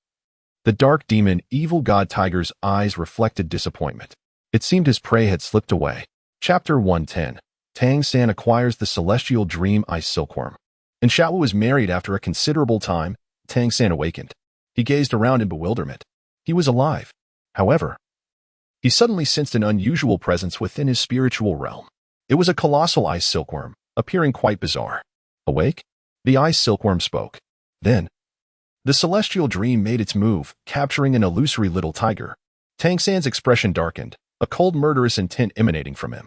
the dark demon, evil god tiger's eyes reflected disappointment. It seemed his prey had slipped away. Chapter 110. Tang San acquires the celestial dream ice silkworm. And Xiao was married after a considerable time. Tang San awakened. He gazed around in bewilderment. He was alive. However, he suddenly sensed an unusual presence within his spiritual realm. It was a colossal ice silkworm, appearing quite bizarre. Awake? The ice silkworm spoke. Then, the celestial dream made its move, capturing an illusory little tiger. Tang San's expression darkened, a cold murderous intent emanating from him.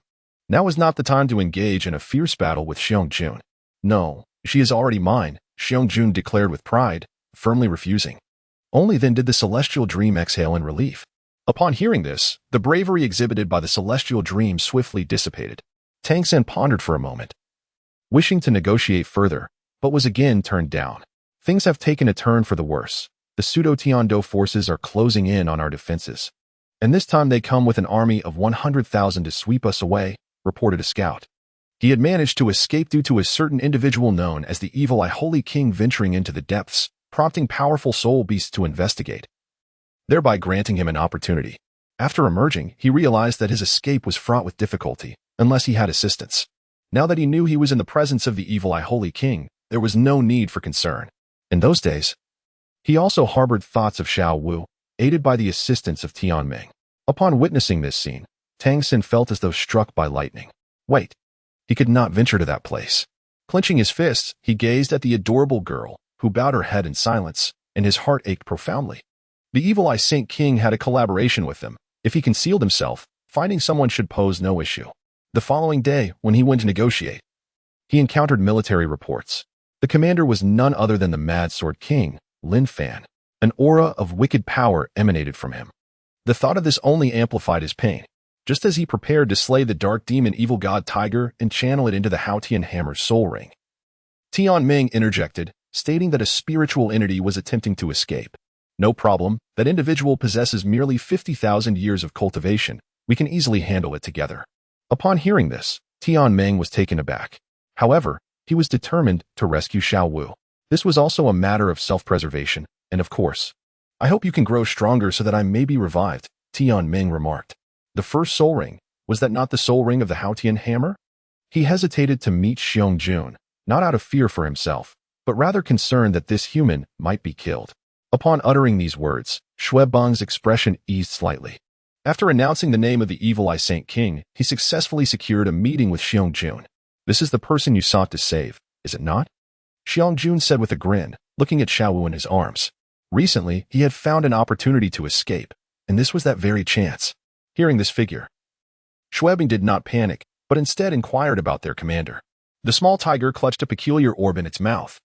Now is not the time to engage in a fierce battle with Xiong. No, she is already mine, Xiong declared with pride, firmly refusing. Only then did the celestial dream exhale in relief. Upon hearing this, the bravery exhibited by the celestial dream swiftly dissipated. Tang San pondered for a moment, wishing to negotiate further, but was again turned down. Things have taken a turn for the worse. The pseudo-Tian forces are closing in on our defenses. And this time they come with an army of 100,000 to sweep us away, reported a scout. He had managed to escape due to a certain individual known as the Evil Eye Holy King venturing into the depths, prompting powerful soul beasts to investigate, thereby granting him an opportunity. After emerging, he realized that his escape was fraught with difficulty, unless he had assistance. Now that he knew he was in the presence of the Evil Eye Holy King, there was no need for concern. In those days, he also harbored thoughts of Xiao Wu, aided by the assistance of Tianming. Upon witnessing this scene, Tang San felt as though struck by lightning. Wait, he could not venture to that place. Clenching his fists, he gazed at the adorable girl, who bowed her head in silence, and his heart ached profoundly. The Evil Eye Saint King had a collaboration with them. If he concealed himself, finding someone should pose no issue. The following day, when he went to negotiate, he encountered military reports. The commander was none other than the Mad Sword King, Lin Fan. An aura of wicked power emanated from him. The thought of this only amplified his pain. Just as he prepared to slay the dark demon evil god tiger and channel it into the Haotian hammer's soul ring, Tianming interjected, stating that a spiritual entity was attempting to escape. No problem, that individual possesses merely 50,000 years of cultivation. We can easily handle it together. Upon hearing this, Tianming was taken aback. However, he was determined to rescue Xiao Wu. This was also a matter of self-preservation, and of course, I hope you can grow stronger so that I may be revived, Tianming remarked. The first soul ring, was that not the soul ring of the Haotian hammer? He hesitated to meet Xiong, not out of fear for himself, but rather concerned that this human might be killed. Upon uttering these words, Xue Qinghe's expression eased slightly. After announcing the name of the Evil Eye Saint King, he successfully secured a meeting with Xiong. This is the person you sought to save, is it not? Xiong said with a grin, looking at Xiao Wu in his arms. Recently, he had found an opportunity to escape, and this was that very chance. Hearing this figure, Xue Qinghe did not panic, but instead inquired about their commander. The small tiger clutched a peculiar orb in its mouth.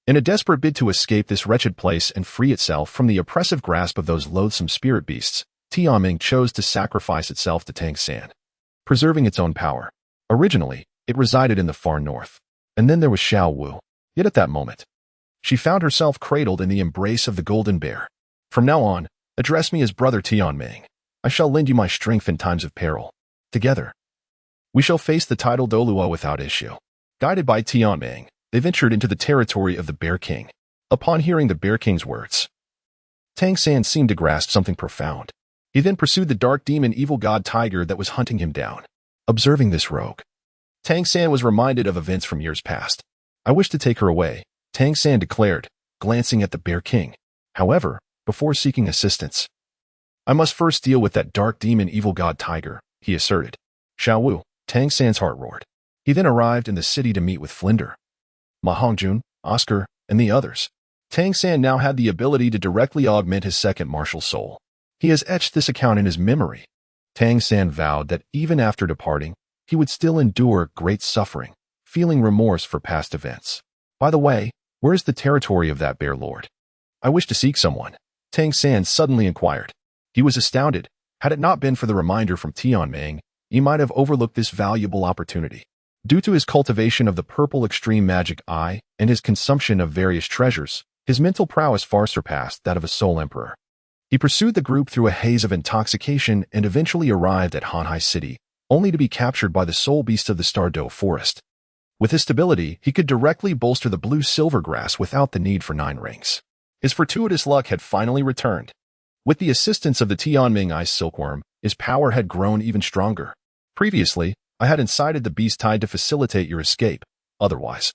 In a desperate bid to escape this wretched place and free itself from the oppressive grasp of those loathsome spirit beasts, Tianming chose to sacrifice itself to Tang San, preserving its own power. Originally, it resided in the far north, and then there was Xiao Wu. Yet at that moment, she found herself cradled in the embrace of the golden bear. From now on, address me as Brother Tianming. I shall lend you my strength in times of peril. Together, we shall face the tidal Douluo without issue. Guided by Tianming, they ventured into the territory of the Bear King. Upon hearing the Bear King's words, Tang San seemed to grasp something profound. He then pursued the dark demon evil god tiger that was hunting him down. Observing this rogue, Tang San was reminded of events from years past. I wish to take her away, Tang San declared, glancing at the Bear King. However, before seeking assistance, I must first deal with that dark demon evil god tiger, he asserted. Xiao Wu, Tang San's heart roared. He then arrived in the city to meet with Flinder, Ma Hongjun, Oscar, and the others. Tang San now had the ability to directly augment his second martial soul. He has etched this account in his memory. Tang San vowed that even after departing, he would still endure great suffering, feeling remorse for past events. By the way, where is the territory of that bear lord? I wish to seek someone, Tang San suddenly inquired. He was astounded. Had it not been for the reminder from Tianming, he might have overlooked this valuable opportunity. Due to his cultivation of the purple extreme magic eye and his consumption of various treasures, his mental prowess far surpassed that of a soul emperor. He pursued the group through a haze of intoxication and eventually arrived at Hanhai City, only to be captured by the soul beast of the Star Dou Forest. With his stability, he could directly bolster the blue-silver grass without the need for 9 rings. His fortuitous luck had finally returned. With the assistance of the Tianming Ice Silkworm, his power had grown even stronger. Previously, I had incited the beast tide to facilitate your escape. Otherwise,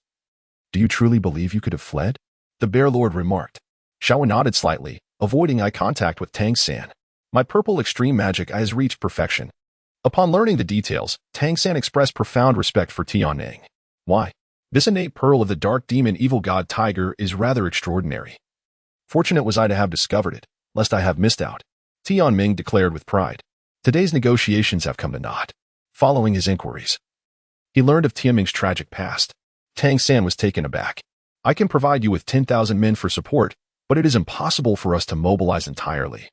do you truly believe you could have fled? The Bear Lord remarked. Xiao nodded slightly, avoiding eye contact with Tang San. My purple extreme magic eye has reached perfection. Upon learning the details, Tang San expressed profound respect for Tianming. Why? This innate pearl of the dark demon evil god tiger is rather extraordinary. Fortunate was I to have discovered it, lest I have missed out. Tianming declared with pride. Today's negotiations have come to naught. Following his inquiries, he learned of Tianming's tragic past. Tang San was taken aback. I can provide you with 10,000 men for support, but it is impossible for us to mobilize entirely.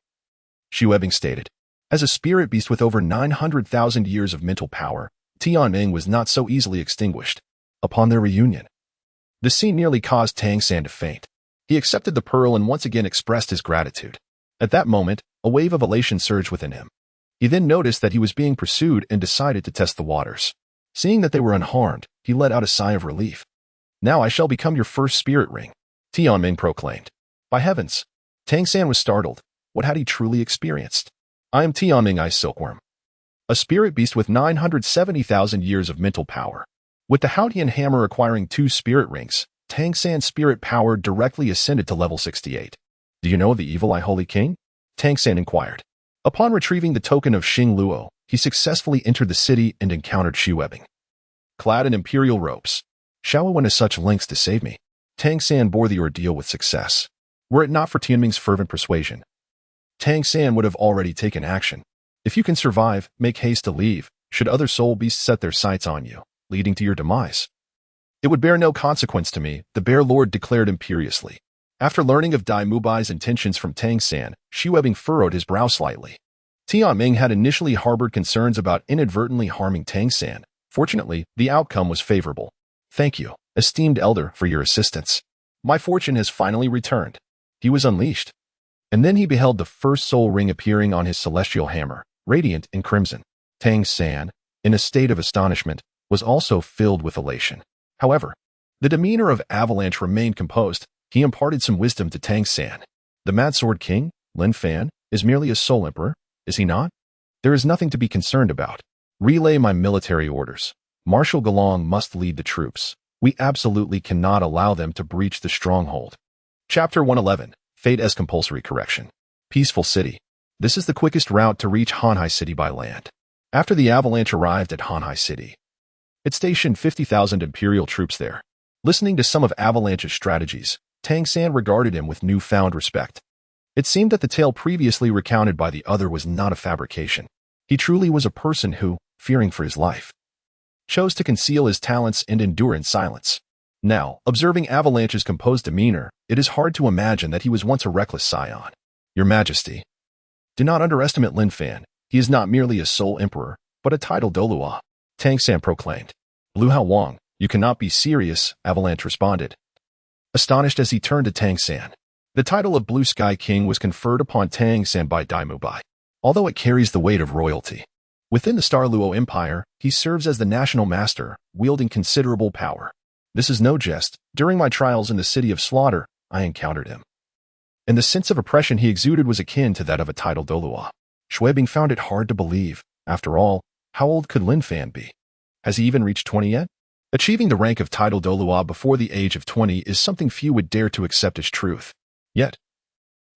Xue Qinghe stated. As a spirit beast with over 900,000 years of mental power, Tianming was not so easily extinguished. Upon their reunion, the scene nearly caused Tang San to faint. He accepted the pearl and once again expressed his gratitude. At that moment, a wave of elation surged within him. He then noticed that he was being pursued and decided to test the waters. Seeing that they were unharmed, he let out a sigh of relief. Now I shall become your first spirit ring, Tianming proclaimed. By heavens! Tang San was startled. What had he truly experienced? I am Tianming Ice Silkworm, a spirit beast with 970,000 years of mental power. With the Haotian hammer acquiring 2 spirit rings, Tang San's spirit power directly ascended to level 68. Do you know the evil eye Holy King? Tang San inquired. Upon retrieving the token of Xing Luo, he successfully entered the city and encountered Xue Qinghe. Clad in imperial robes, Xiao went to such lengths to save me. Tang San bore the ordeal with success. Were it not for Tianming's fervent persuasion, Tang San would have already taken action. If you can survive, make haste to leave, should other soul beasts set their sights on you, leading to your demise. It would bear no consequence to me, the Bear Lord declared imperiously. After learning of Dai Mubai's intentions from Tang San, Xue Qinghe furrowed his brow slightly. Tianming had initially harbored concerns about inadvertently harming Tang San. Fortunately, the outcome was favorable. Thank you, esteemed elder, for your assistance. My fortune has finally returned. He was unleashed. And then he beheld the first soul ring appearing on his celestial hammer, radiant in crimson. Tang San, in a state of astonishment, was also filled with elation. However, the demeanor of Avalanche remained composed. He imparted some wisdom to Tang San. The Mad Sword King, Lin Fan, is merely a soul emperor, is he not? There is nothing to be concerned about. Relay my military orders. Marshal Galong must lead the troops. We absolutely cannot allow them to breach the stronghold. Chapter 111, Fate as Compulsory Correction. Peaceful City. This is the quickest route to reach Hanhai City by land. After the Avalanche arrived at Hanhai City, it stationed 50,000 Imperial troops there. Listening to some of Avalanche's strategies, Tang San regarded him with newfound respect. It seemed that the tale previously recounted by the other was not a fabrication. He truly was a person who, fearing for his life, chose to conceal his talents and endure in silence. Now, observing Avalanche's composed demeanor, it is hard to imagine that he was once a reckless scion. Your Majesty, do not underestimate Lin Fan. He is not merely a soul emperor, but a titled Douluo, Tang San proclaimed. Blue Hao Wang, you cannot be serious, Avalanche responded, astonished as he turned to Tang San. The title of Blue Sky King was conferred upon Tang San by Dai Mubai, although it carries the weight of royalty. Within the Star Luo Empire, he serves as the national master, wielding considerable power. This is no jest. During my trials in the City of Slaughter, I encountered him. And the sense of oppression he exuded was akin to that of a titled Douluo. Xue Qinghe found it hard to believe. After all, how old could Lin Fan be? Has he even reached 20 yet? Achieving the rank of titled Douluo before the age of 20 is something few would dare to accept as truth. Yet,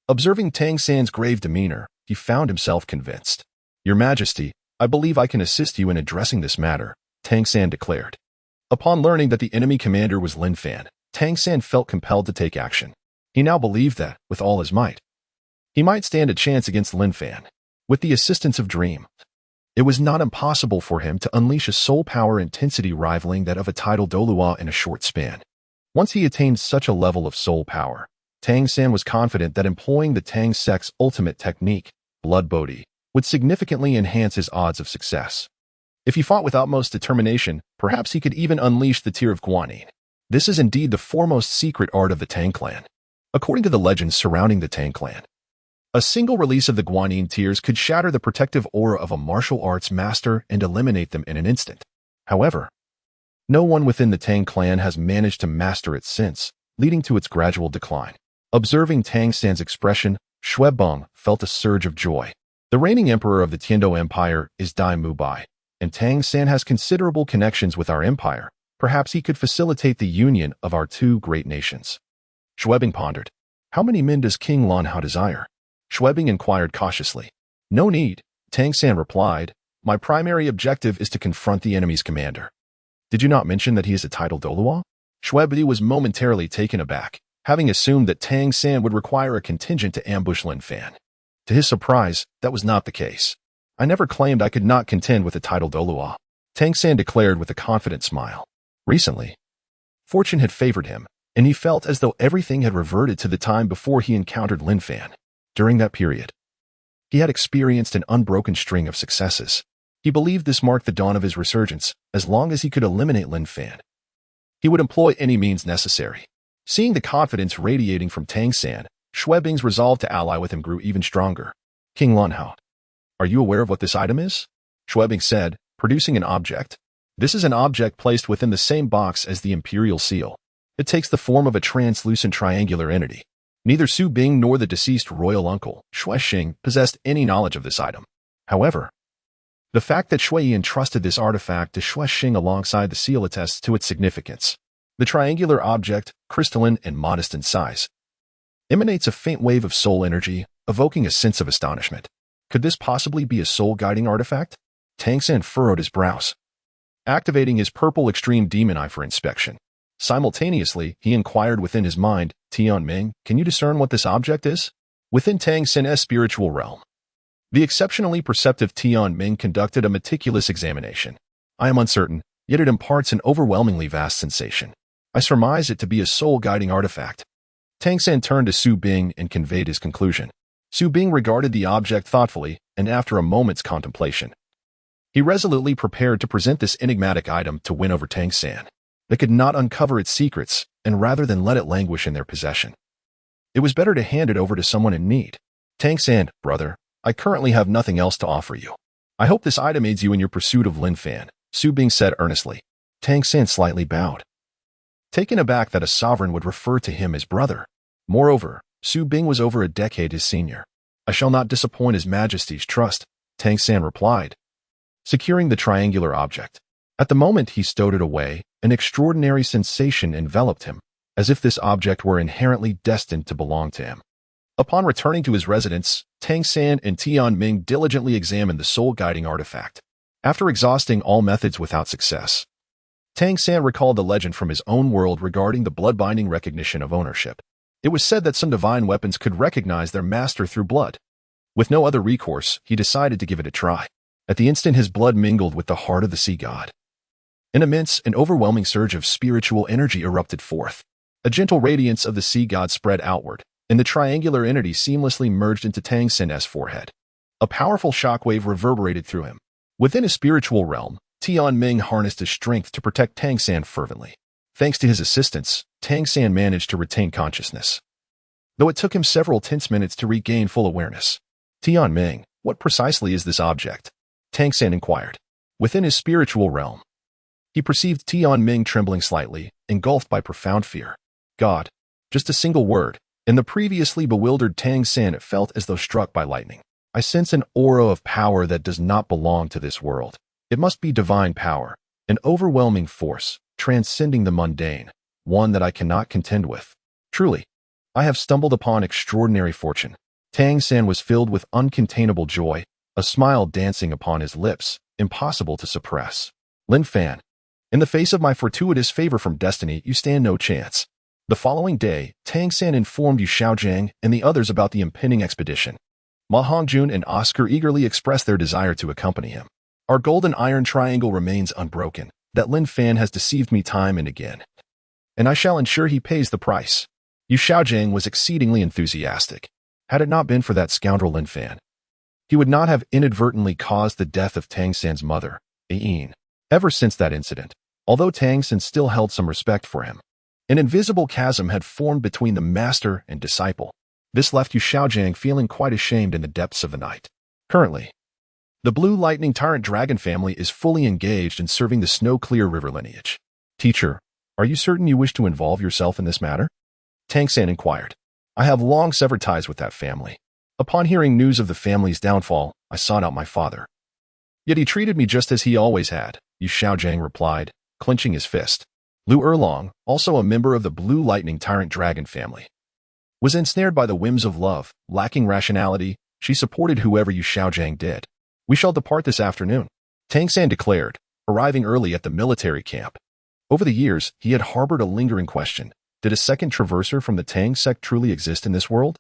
observing Tang San's grave demeanor, he found himself convinced. Your Majesty, I believe I can assist you in addressing this matter, Tang San declared. Upon learning that the enemy commander was Lin Fan, Tang San felt compelled to take action. He now believed that, with all his might, he might stand a chance against Lin Fan. With the assistance of Dream, it was not impossible for him to unleash a soul power intensity rivaling that of a titled Douluo in a short span. Once he attained such a level of soul power, Tang San was confident that employing the Tang sect's ultimate technique, Blood Bodhi, would significantly enhance his odds of success. If he fought with utmost determination, perhaps he could even unleash the Tear of Guanyin. This is indeed the foremost secret art of the Tang clan. According to the legends surrounding the Tang clan, a single release of the Guanyin tears could shatter the protective aura of a martial arts master and eliminate them in an instant. However, no one within the Tang clan has managed to master it since, leading to its gradual decline. Observing Tang San's expression, Xue Qinghe felt a surge of joy. The reigning emperor of the Tiandou Empire is By, and Tang San has considerable connections with our empire. Perhaps he could facilitate the union of our two great nations. Xue Qinghe pondered. How many men does King Lin Hao desire? Xue Qinghe inquired cautiously. No need, Tang San replied. My primary objective is to confront the enemy's commander. Did you not mention that he is a titled Douluo? Xue Qinghe was momentarily taken aback, having assumed that Tang San would require a contingent to ambush Lin Fan. To his surprise, that was not the case. I never claimed I could not contend with a titled Douluo, Tang San declared with a confident smile. Recently, fortune had favored him, and he felt as though everything had reverted to the time before he encountered Lin Fan. During that period, he had experienced an unbroken string of successes. He believed this marked the dawn of his resurgence. As long as he could eliminate Lin Fan, he would employ any means necessary. Seeing the confidence radiating from Tang San, Xue Qinghe's resolve to ally with him grew even stronger. King Lin Hao, are you aware of what this item is? Xue Qinghe said, producing an object. This is an object placed within the same box as the imperial seal. It takes the form of a translucent triangular entity. Neither Xue Qinghe nor the deceased royal uncle, Xue Qinghe, possessed any knowledge of this item. However, the fact that Xue entrusted this artifact to Xue Qinghe alongside the seal attests to its significance. The triangular object, crystalline and modest in size, emanates a faint wave of soul energy, evoking a sense of astonishment. Could this possibly be a soul-guiding artifact? Tang San furrowed his brows, activating his purple extreme demon eye for inspection. Simultaneously, he inquired within his mind, Tianming, can you discern what this object is? Within Tang San's spiritual realm, the exceptionally perceptive Tianming conducted a meticulous examination. I am uncertain, yet it imparts an overwhelmingly vast sensation. I surmise it to be a soul-guiding artifact. Tang San turned to Xue Qinghe and conveyed his conclusion. Xue Qinghe regarded the object thoughtfully, and after a moment's contemplation, he resolutely prepared to present this enigmatic item to win over Tang San. They could not uncover its secrets, and rather than let it languish in their possession, it was better to hand it over to someone in need. Tang San, brother, I currently have nothing else to offer you. I hope this item aids you in your pursuit of Lin Fan, Xue Qinghe said earnestly. Tang San slightly bowed, taken aback that a sovereign would refer to him as brother. Moreover, Xue Qinghe was over a decade his senior. I shall not disappoint His Majesty's trust, Tang San replied, securing the triangular object. At the moment he stowed it away, an extraordinary sensation enveloped him, as if this object were inherently destined to belong to him. Upon returning to his residence, Tang San and Tianming diligently examined the soul-guiding artifact. After exhausting all methods without success, Tang San recalled the legend from his own world regarding the blood-binding recognition of ownership. It was said that some divine weapons could recognize their master through blood. With no other recourse, he decided to give it a try. At the instant his blood mingled with the heart of the sea god, an immense and overwhelming surge of spiritual energy erupted forth. A gentle radiance of the sea god spread outward, and the triangular entity seamlessly merged into Tang San's forehead. A powerful shockwave reverberated through him. Within his spiritual realm, Tianming harnessed his strength to protect Tang San fervently. Thanks to his assistance, Tang San managed to retain consciousness, though it took him several tense minutes to regain full awareness. Tianming, what precisely is this object? Tang San inquired. Within his spiritual realm, he perceived Tianming trembling slightly, engulfed by profound fear. God. Just a single word, and the previously bewildered Tang San felt as though struck by lightning. I sense an aura of power that does not belong to this world. It must be divine power, an overwhelming force, transcending the mundane, one that I cannot contend with. Truly, I have stumbled upon extraordinary fortune. Tang San was filled with uncontainable joy, a smile dancing upon his lips, impossible to suppress. Lin Fan, in the face of my fortuitous favor from destiny, you stand no chance. The following day, Tang San informed Yu Xiaojiang and the others about the impending expedition. Ma Hongjun and Oscar eagerly expressed their desire to accompany him. Our golden iron triangle remains unbroken, that Lin Fan has deceived me time and again, and I shall ensure he pays the price. Yu Xiaojiang was exceedingly enthusiastic. Had it not been for that scoundrel Lin Fan, he would not have inadvertently caused the death of Tang San's mother. Ever since that incident, although Tang San still held some respect for him, an invisible chasm had formed between the master and disciple. This left Xue Qinghe feeling quite ashamed in the depths of the night. Currently, the Blue Lightning Tyrant Dragon family is fully engaged in serving the Snow-Clear River lineage. Teacher, are you certain you wish to involve yourself in this matter? Tang San inquired. I have long severed ties with that family. Upon hearing news of the family's downfall, I sought out my father. Yet he treated me just as he always had, Xue Qinghe replied, clenching his fist. Lu Erlong, also a member of the Blue Lightning Tyrant Dragon family, was ensnared by the whims of love. Lacking rationality, she supported whoever Xue Qinghe did. We shall depart this afternoon, Tang San declared, arriving early at the military camp. Over the years, he had harbored a lingering question. Did a second traverser from the Tang sect truly exist in this world?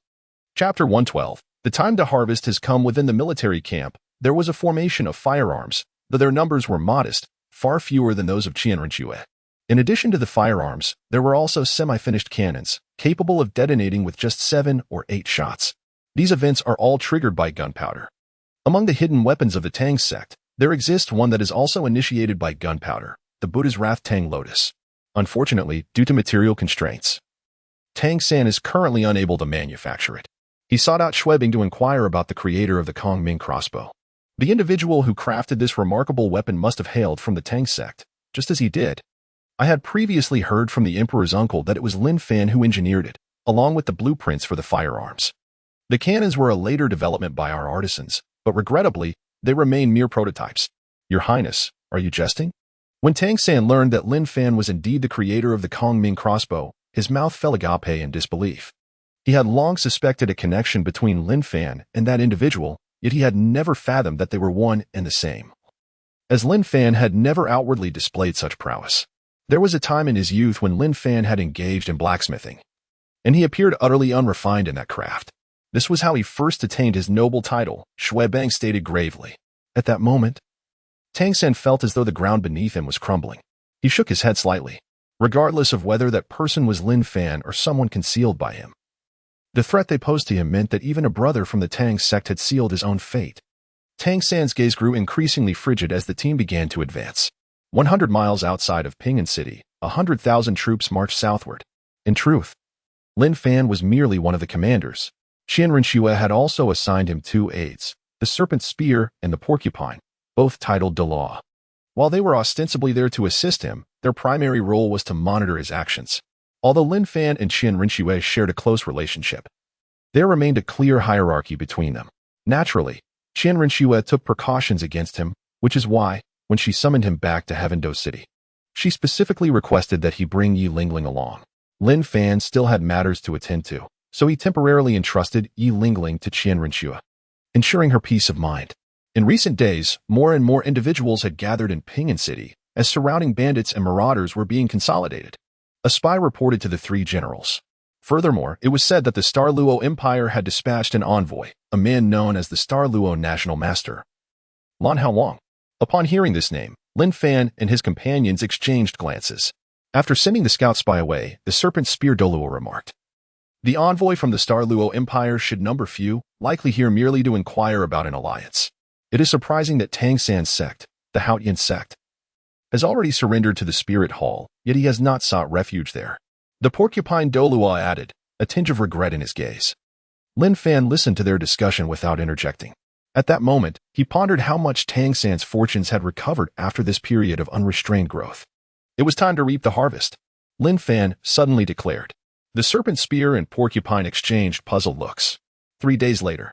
Chapter 112. The time to harvest has come. Within the military camp. There was a formation of firearms, though their numbers were modest, far fewer than those of Qian Renxue. In addition to the firearms, there were also semi-finished cannons, capable of detonating with just 7 or 8 shots. These events are all triggered by gunpowder. Among the hidden weapons of the Tang sect, there exists one that is also initiated by gunpowder, the Buddha's Wrath Tang Lotus. Unfortunately, due to material constraints, Tang San is currently unable to manufacture it. He sought out Xue Qinghe to inquire about the creator of the Kongming crossbow. The individual who crafted this remarkable weapon must have hailed from the Tang sect, just as he did. I had previously heard from the Emperor's uncle that it was Lin Fan who engineered it, along with the blueprints for the firearms. The cannons were a later development by our artisans, but regrettably, they remain mere prototypes. Your Highness, are you jesting? When Tang San learned that Lin Fan was indeed the creator of the Kongming crossbow, his mouth fell agape in disbelief. He had long suspected a connection between Lin Fan and that individual, yet he had never fathomed that they were one and the same. As Lin Fan had never outwardly displayed such prowess. There was a time in his youth when Lin Fan had engaged in blacksmithing, and he appeared utterly unrefined in that craft. This was how he first attained his noble title, Xue Qinghe stated gravely. At that moment, Tang San felt as though the ground beneath him was crumbling. He shook his head slightly, regardless of whether that person was Lin Fan or someone concealed by him. The threat they posed to him meant that even a brother from the Tang sect had sealed his own fate. Tang San's gaze grew increasingly frigid as the team began to advance. 100 miles outside of Pingan City, 100,000 troops marched southward. In truth, Lin Fan was merely one of the commanders. Qian Renxue had also assigned him 2 aides, the Serpent Spear and the Porcupine, both titled Douluo. While they were ostensibly there to assist him, their primary role was to monitor his actions. Although Lin Fan and Qian Renxue shared a close relationship, there remained a clear hierarchy between them. Naturally, Qian Renxue took precautions against him, which is why, when she summoned him back to Heaven Dou City, she specifically requested that he bring Yi Lingling along. Lin Fan still had matters to attend to, so he temporarily entrusted Yi Lingling to Qian Renxue, ensuring her peace of mind. In recent days, more and more individuals had gathered in Pingan City, as surrounding bandits and marauders were being consolidated. A spy reported to the 3 generals. Furthermore, it was said that the Star Luo Empire had dispatched an envoy, a man known as the Star Luo National Master, Lan Haolong. Upon hearing this name, Lin Fan and his companions exchanged glances. After sending the scout spy away, the Serpent Spear Douluo remarked, the envoy from the Star Luo Empire should number few, likely here merely to inquire about an alliance. It is surprising that Tang San's sect, the Haotian sect, has already surrendered to the Spirit Hall, yet he has not sought refuge there. The Porcupine Douluo added, a tinge of regret in his gaze. Lin Fan listened to their discussion without interjecting. At that moment, he pondered how much Tang San's fortunes had recovered after this period of unrestrained growth. It was time to reap the harvest, Lin Fan suddenly declared. The Serpent Spear and Porcupine exchanged puzzled looks. 3 days later,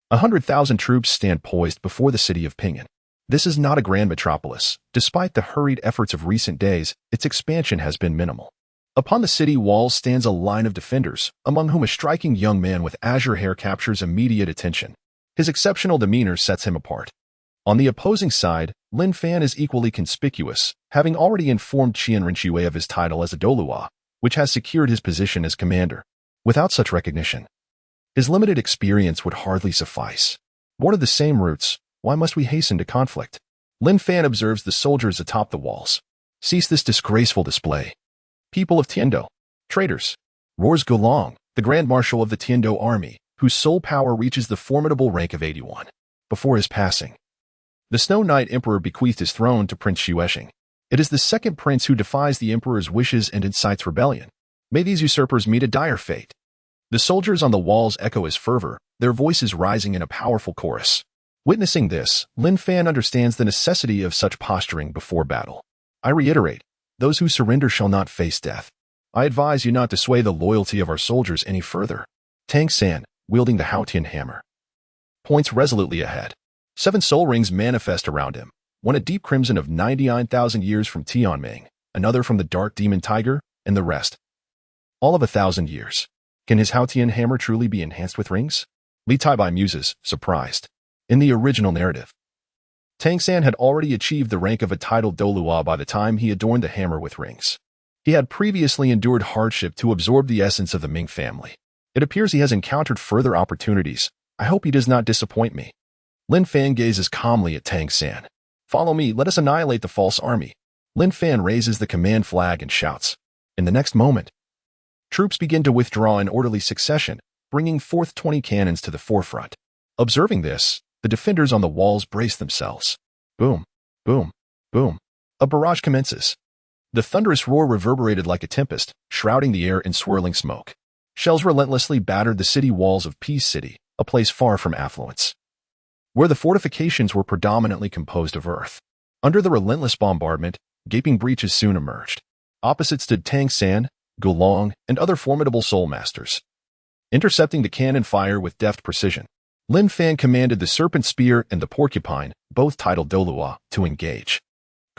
100,000 troops stand poised before the city of Pingan. This is not a grand metropolis. Despite the hurried efforts of recent days, its expansion has been minimal. Upon the city walls stands a line of defenders, among whom a striking young man with azure hair captures immediate attention. His exceptional demeanor sets him apart. On the opposing side, Lin Fan is equally conspicuous, having already informed Qian Renxue of his title as a Douluo, which has secured his position as commander. Without such recognition, his limited experience would hardly suffice. Born of the same roots, why must we hasten to conflict? Lin Fan observes the soldiers atop the walls. Cease this disgraceful display. People of Tiandou, traitors, roars Gulong, the Grand Marshal of the Tiandou army, whose sole power reaches the formidable rank of 81. Before his passing, The Snow Knight Emperor bequeathed his throne to Prince Xue Qinghe. It is the second prince who defies the emperor's wishes and incites rebellion. May these usurpers meet a dire fate. The soldiers on the walls echo his fervor, their voices rising in a powerful chorus. Witnessing this, Lin Fan understands the necessity of such posturing before battle. I reiterate, those who surrender shall not face death. I advise you not to sway the loyalty of our soldiers any further. Tang San, wielding the Haotian hammer, points resolutely ahead. 7 soul rings manifest around him, one a deep crimson of 99,000 years from Tianming, another from the dark demon tiger, and the rest, all of 1,000 years. Can his Haotian hammer truly be enhanced with rings? By muses, surprised. In the original narrative, Tang San had already achieved the rank of a titled Douluo by the time he adorned the hammer with rings. He had previously endured hardship to absorb the essence of the Ming family. It appears he has encountered further opportunities. I hope he does not disappoint me. Lin Fan gazes calmly at Tang San. Follow me, let us annihilate the false army. Lin Fan raises the command flag and shouts. In the next moment, troops begin to withdraw in orderly succession, bringing forth 20 cannons to the forefront. Observing this, the defenders on the walls brace themselves. Boom, boom, boom. A barrage commences. The thunderous roar reverberated like a tempest, shrouding the air in swirling smoke. Shells relentlessly battered the city walls of Peace City, a place far from affluence, where the fortifications were predominantly composed of earth. Under the relentless bombardment, gaping breaches soon emerged. Opposite stood Tang San, Gulong, and other formidable soul masters, intercepting the cannon fire with deft precision. Lin Fan commanded the Serpent Spear and the Porcupine, both titled Douluo, to engage.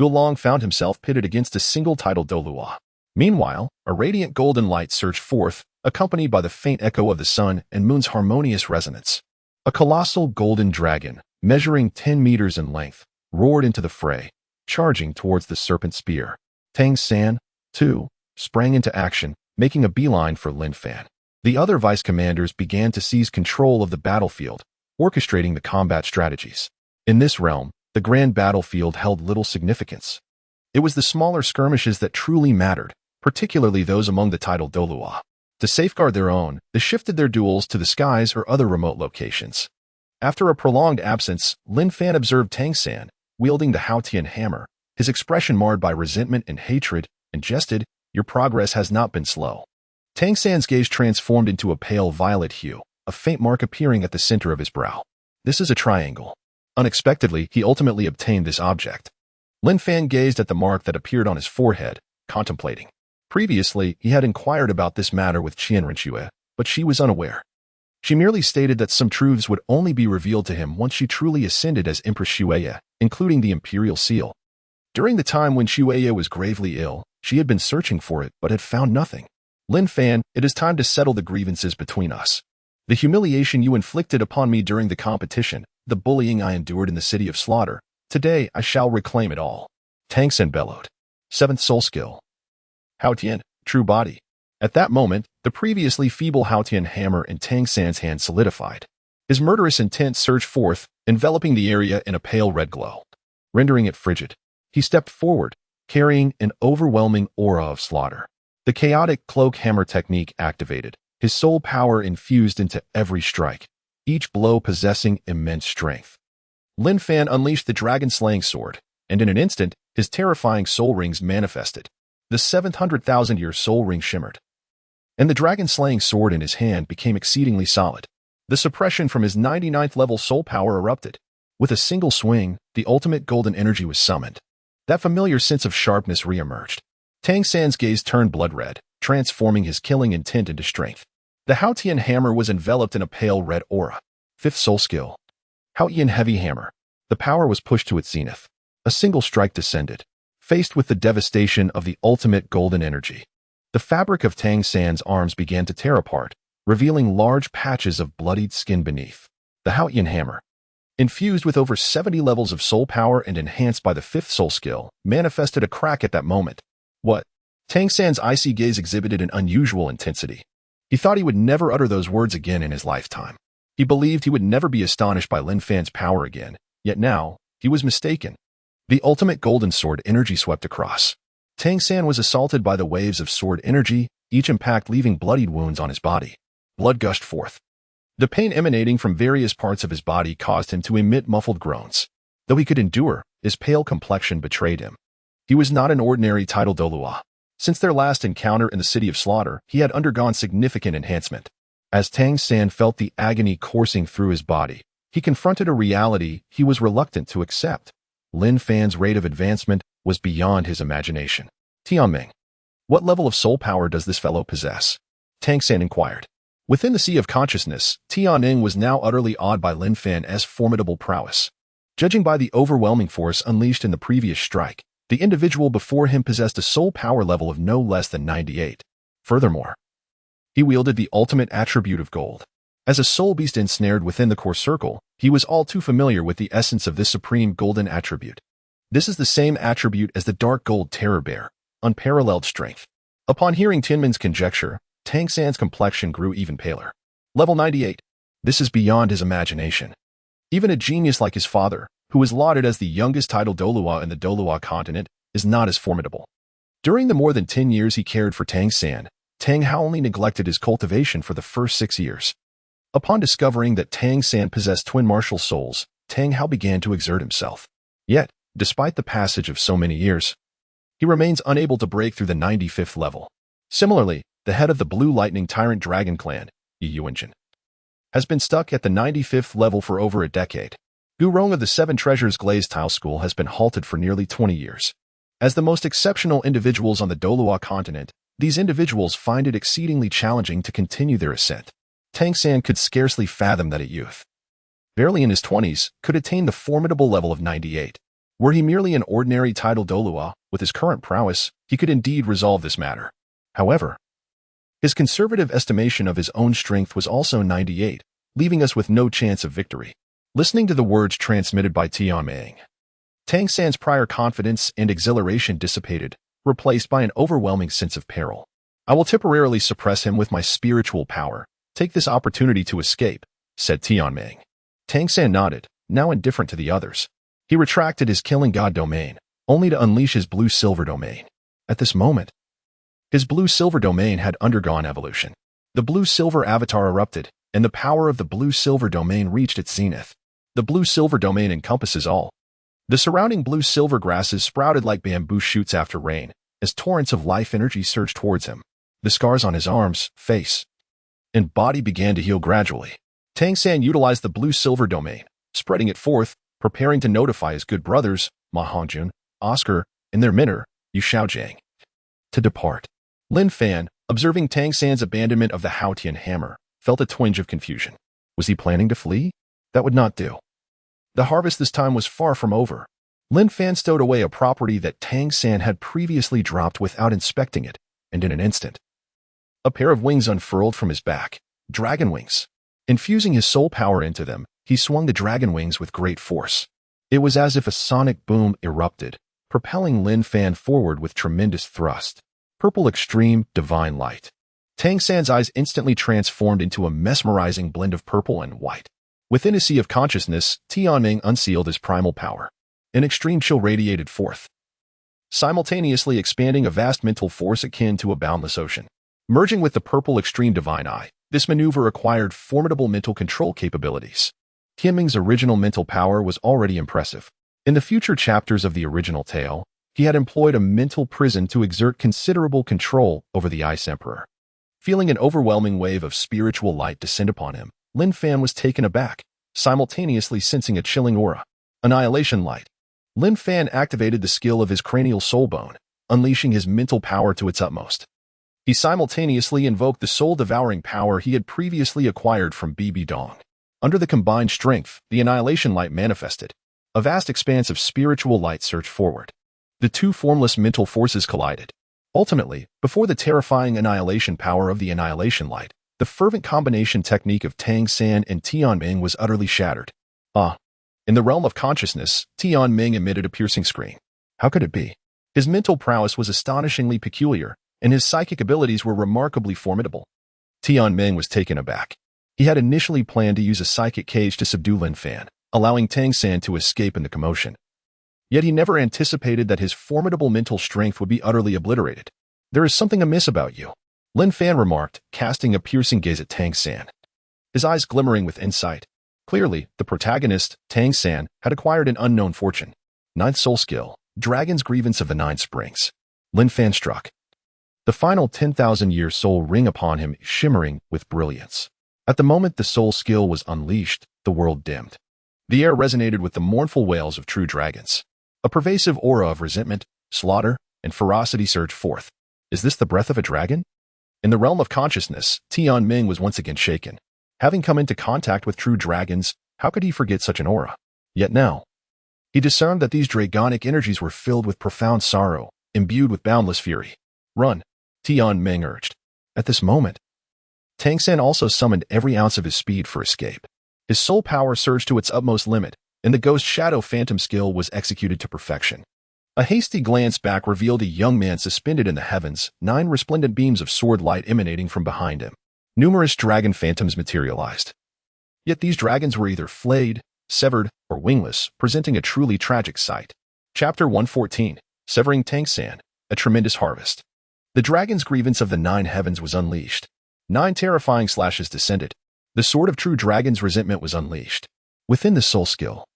Gulong found himself pitted against a single titled Douluo. Meanwhile, a radiant golden light surged forth, accompanied by the faint echo of the sun and moon's harmonious resonance. A colossal golden dragon, measuring 10 meters in length, roared into the fray, charging towards the Serpent Spear. Tang San, too, sprang into action, making a beeline for Lin Fan. The other vice commanders began to seize control of the battlefield, orchestrating the combat strategies. In this realm, the grand battlefield held little significance. It was the smaller skirmishes that truly mattered, particularly those among the titled Douluo. To safeguard their own, they shifted their duels to the skies or other remote locations. After a prolonged absence, Lin Fan observed Tang San, wielding the Haotian hammer, his expression marred by resentment and hatred, and jested, "Your progress has not been slow." Tang San's gaze transformed into a pale violet hue, a faint mark appearing at the center of his brow. This is a triangle. Unexpectedly, he ultimately obtained this object. Lin Fan gazed at the mark that appeared on his forehead, contemplating. Previously, he had inquired about this matter with Qian Renxue, but she was unaware. She merely stated that some truths would only be revealed to him once she truly ascended as Empress Xue, including the imperial seal. During the time when Xue was gravely ill, she had been searching for it but had found nothing. Lin Fan, it is time to settle the grievances between us. The humiliation you inflicted upon me during the competition, the bullying I endured in the City of Slaughter, today I shall reclaim it all. Tang San bellowed. 7th soul skill. Haotian, true body. At that moment, the previously feeble Haotian hammer in Tang San's hand solidified. His murderous intent surged forth, enveloping the area in a pale red glow, rendering it frigid. He stepped forward, carrying an overwhelming aura of slaughter. The chaotic cloak hammer technique activated, his soul power infused into every strike, each blow possessing immense strength. Lin Fan unleashed the dragon-slaying sword, and in an instant, his terrifying soul rings manifested. The 700,000-year soul ring shimmered, and the dragon-slaying sword in his hand became exceedingly solid. The suppression from his 99th level soul power erupted. With a single swing, the ultimate golden energy was summoned. That familiar sense of sharpness re-emerged. Tang San's gaze turned blood red, transforming his killing intent into strength. The Haotian hammer was enveloped in a pale red aura. 5th soul skill. Haotian heavy hammer. The power was pushed to its zenith. A single strike descended, faced with the devastation of the ultimate golden energy. The fabric of Tang San's arms began to tear apart, revealing large patches of bloodied skin beneath. The Haotian hammer, infused with over 70 levels of soul power and enhanced by the 5th soul skill, manifested a crack at that moment. What? Tang San's icy gaze exhibited an unusual intensity. He thought he would never utter those words again in his lifetime. He believed he would never be astonished by Lin Fan's power again, yet now, he was mistaken. The ultimate golden sword energy swept across. Tang San was assaulted by the waves of sword energy, each impact leaving bloodied wounds on his body. Blood gushed forth. The pain emanating from various parts of his body caused him to emit muffled groans. Though he could endure, his pale complexion betrayed him. He was not an ordinary title Douluo. Since their last encounter in the City of Slaughter, he had undergone significant enhancement. As Tang San felt the agony coursing through his body, he confronted a reality he was reluctant to accept. Lin Fan's rate of advancement was beyond his imagination. Tianming, what level of soul power does this fellow possess? Tang San inquired. Within the sea of consciousness, Tianming was now utterly awed by Lin Fan's formidable prowess. Judging by the overwhelming force unleashed in the previous strike, the individual before him possessed a soul power level of no less than 98. Furthermore, he wielded the ultimate attribute of gold. As a soul beast ensnared within the core circle, he was all too familiar with the essence of this supreme golden attribute. This is the same attribute as the dark gold terror bear, unparalleled strength. Upon hearing Tianming's conjecture, Tang San's complexion grew even paler. Level 98. This is beyond his imagination. Even a genius like his father, who is lauded as the youngest title Douluo in the Douluo Continent, is not as formidable. During the more than 10 years he cared for Tang San, Tang Hao only neglected his cultivation for the first 6 years. Upon discovering that Tang San possessed twin martial souls, Tang Hao began to exert himself. Yet, despite the passage of so many years, he remains unable to break through the 95th level. Similarly, the head of the Blue Lightning Tyrant Dragon Clan, Xue Qinghe, has been stuck at the 95th level for over a decade. Gu Rong of the Seven Treasures Glazed Tile School has been halted for nearly 20 years. As the most exceptional individuals on the Douluo Continent, these individuals find it exceedingly challenging to continue their ascent. Tang San could scarcely fathom that a youth, barely in his 20s, could attain the formidable level of 98. Were he merely an ordinary title Douluo, with his current prowess, he could indeed resolve this matter. However, his conservative estimation of his own strength was also 98, leaving us with no chance of victory. Listening to the words transmitted by Tianming, Tang San's prior confidence and exhilaration dissipated, replaced by an overwhelming sense of peril. I will temporarily suppress him with my spiritual power. Take this opportunity to escape, said Tianming. Tang San nodded, now indifferent to the others. He retracted his killing god domain, only to unleash his blue-silver domain. At this moment, his blue-silver domain had undergone evolution. The blue-silver avatar erupted, and the power of the blue-silver domain reached its zenith. The blue-silver domain encompasses all. The surrounding blue-silver grasses sprouted like bamboo shoots after rain, as torrents of life energy surged towards him. The scars on his arms, face, and body began to heal gradually. Tang San utilized the blue-silver domain, spreading it forth, preparing to notify his good brothers, Ma Hongjun, Oscar, and their mentor, Yu Shaojiang, to depart. Lin Fan, observing Tang San's abandonment of the Haotian hammer, felt a twinge of confusion. Was he planning to flee? That would not do. The harvest this time was far from over. Lin Fan stowed away a property that Tang San had previously dropped without inspecting it, and in an instant, a pair of wings unfurled from his back, dragon wings. Infusing his soul power into them, he swung the dragon wings with great force. It was as if a sonic boom erupted, propelling Lin Fan forward with tremendous thrust. Purple extreme, divine light. Tang San's eyes instantly transformed into a mesmerizing blend of purple and white. Within a sea of consciousness, Tianming unsealed his primal power. An extreme chill radiated forth, simultaneously expanding a vast mental force akin to a boundless ocean. Merging with the purple extreme divine eye, this maneuver acquired formidable mental control capabilities. Tianming's original mental power was already impressive. In the future chapters of the original tale, he had employed a mental prison to exert considerable control over the Ice Emperor. Feeling an overwhelming wave of spiritual light descend upon him, Lin Fan was taken aback, simultaneously sensing a chilling aura. Annihilation light. Lin Fan activated the skill of his cranial soul bone, unleashing his mental power to its utmost. He simultaneously invoked the soul-devouring power he had previously acquired from BB Dong. Under the combined strength, the annihilation light manifested. A vast expanse of spiritual light surged forward. The two formless mental forces collided. Ultimately, before the terrifying annihilation power of the annihilation light, the fervent combination technique of Tang San and Tianming was utterly shattered. In the realm of consciousness, Tianming emitted a piercing scream. How could it be? His mental prowess was astonishingly peculiar, and his psychic abilities were remarkably formidable. Tianming was taken aback. He had initially planned to use a psychic cage to subdue Lin Fan, allowing Tang San to escape in the commotion. Yet he never anticipated that his formidable mental strength would be utterly obliterated. There is something amiss about you, Lin Fan remarked, casting a piercing gaze at Tang San. His eyes glimmering with insight. Clearly, the protagonist, Tang San, had acquired an unknown fortune. Ninth soul skill, Dragon's Grievance of the Nine Springs. Lin Fan struck. The final 10,000-year soul ring upon him shimmering with brilliance. At the moment the soul skill was unleashed, the world dimmed. The air resonated with the mournful wails of true dragons. A pervasive aura of resentment, slaughter, and ferocity surged forth. Is this the breath of a dragon? In the realm of consciousness, Tian Ming was once again shaken. Having come into contact with true dragons, how could he forget such an aura? Yet now, he discerned that these dragonic energies were filled with profound sorrow, imbued with boundless fury. Run, Tian Ming urged. At this moment, Tang San also summoned every ounce of his speed for escape. His soul power surged to its utmost limit, and the Ghost Shadow Phantom skill was executed to perfection. A hasty glance back revealed a young man suspended in the heavens, 9 resplendent beams of sword light emanating from behind him. Numerous dragon phantoms materialized. Yet these dragons were either flayed, severed, or wingless, presenting a truly tragic sight. Chapter 114, Severing Tang San, a Tremendous Harvest. The dragon's grievance of the 9 heavens was unleashed. 9 terrifying slashes descended. The sword of true dragon's resentment was unleashed. Within the soul skill,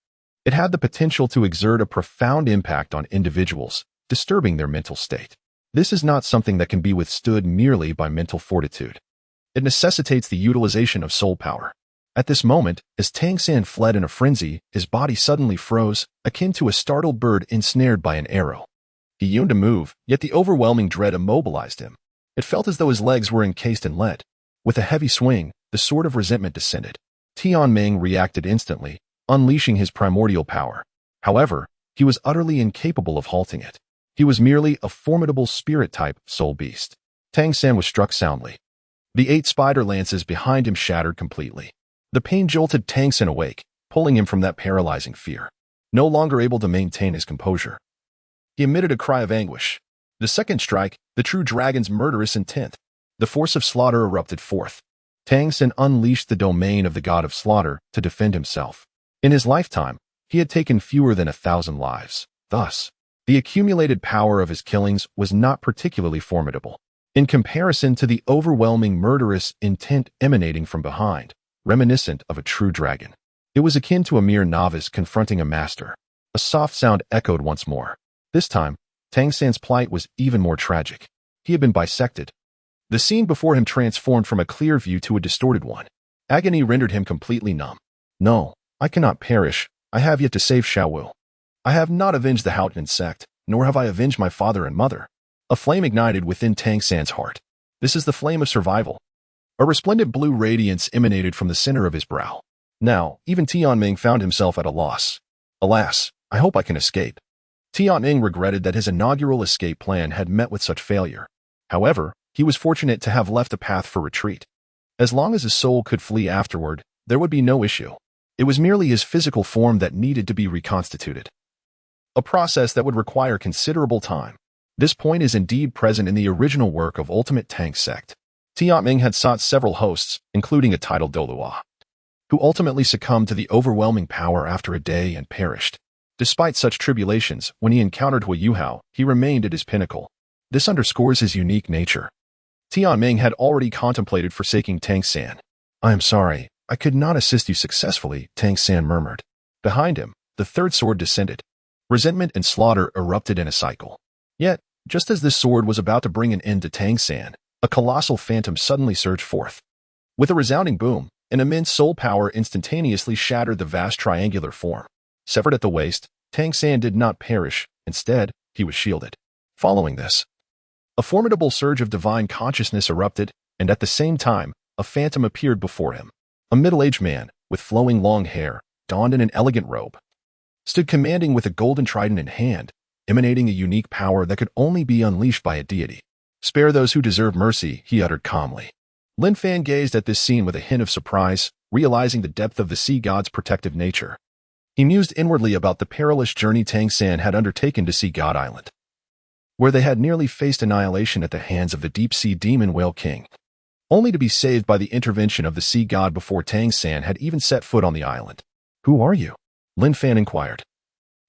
it had the potential to exert a profound impact on individuals, disturbing their mental state. This is not something that can be withstood merely by mental fortitude. It necessitates the utilization of soul power. At this moment, as Tang San fled in a frenzy, his body suddenly froze, akin to a startled bird ensnared by an arrow. He yearned to move, yet the overwhelming dread immobilized him. It felt as though his legs were encased in lead. With a heavy swing, the sword of resentment descended. Tian Ming reacted instantly, unleashing his primordial power. However, he was utterly incapable of halting it. He was merely a formidable spirit-type soul beast. Tang San was struck soundly. The 8 spider lances behind him shattered completely. The pain jolted Tang San awake, pulling him from that paralyzing fear. No longer able to maintain his composure, he emitted a cry of anguish. The second strike, the true dragon's murderous intent. The force of slaughter erupted forth. Tang San unleashed the domain of the god of slaughter to defend himself. In his lifetime, he had taken fewer than 1,000 lives. Thus, the accumulated power of his killings was not particularly formidable, in comparison to the overwhelming murderous intent emanating from behind, reminiscent of a true dragon. It was akin to a mere novice confronting a master. A soft sound echoed once more. This time, Tang San's plight was even more tragic. He had been bisected. The scene before him transformed from a clear view to a distorted one. Agony rendered him completely numb. No, I cannot perish. I have yet to save Xiaowu. I have not avenged the Houtman sect, nor have I avenged my father and mother. A flame ignited within Tang San's heart. This is the flame of survival. A resplendent blue radiance emanated from the center of his brow. Now, even Tian Ming found himself at a loss. Alas, I hope I can escape. Tian Ming regretted that his inaugural escape plan had met with such failure. However, he was fortunate to have left a path for retreat. As long as his soul could flee afterward, there would be no issue. It was merely his physical form that needed to be reconstituted. A process that would require considerable time. This point is indeed present in the original work of Ultimate Tank Sect. Tian Ming had sought several hosts, including a titled Douluo, who ultimately succumbed to the overwhelming power after a day and perished. Despite such tribulations, when he encountered Hui Yuhao, he remained at his pinnacle. This underscores his unique nature. Tian Ming had already contemplated forsaking Tang San. I am sorry, I could not assist you successfully, Tang San murmured. Behind him, the third sword descended. Resentment and slaughter erupted in a cycle. Yet, just as this sword was about to bring an end to Tang San, a colossal phantom suddenly surged forth. With a resounding boom, an immense soul power instantaneously shattered the vast triangular form. Severed at the waist, Tang San did not perish. Instead, he was shielded. Following this, a formidable surge of divine consciousness erupted, and at the same time, a phantom appeared before him. A middle-aged man, with flowing long hair, donned in an elegant robe, stood commanding with a golden trident in hand, emanating a unique power that could only be unleashed by a deity. Spare those who deserve mercy, he uttered calmly. Lin Fan gazed at this scene with a hint of surprise, realizing the depth of the sea god's protective nature. He mused inwardly about the perilous journey Tang San had undertaken to Sea God Island, where they had nearly faced annihilation at the hands of the deep-sea demon Whale King, only to be saved by the intervention of the sea god before Tang San had even set foot on the island. Who are you? Lin Fan inquired,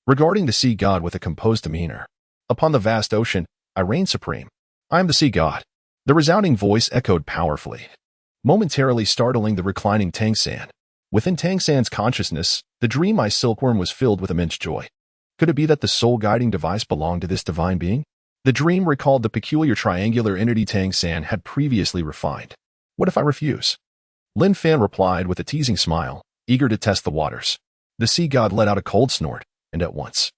regarding the sea god with a composed demeanor. Upon the vast ocean, I reign supreme. I am the sea god. The resounding voice echoed powerfully, momentarily startling the reclining Tang San. Within Tang San's consciousness, the dream-eye silkworm was filled with immense joy. Could it be that the soul guiding device belonged to this divine being? The dream recalled the peculiar triangular entity Tang San had previously refined. What if I refuse? Lin Fan replied with a teasing smile, eager to test the waters. The sea god let out a cold snort, and at once,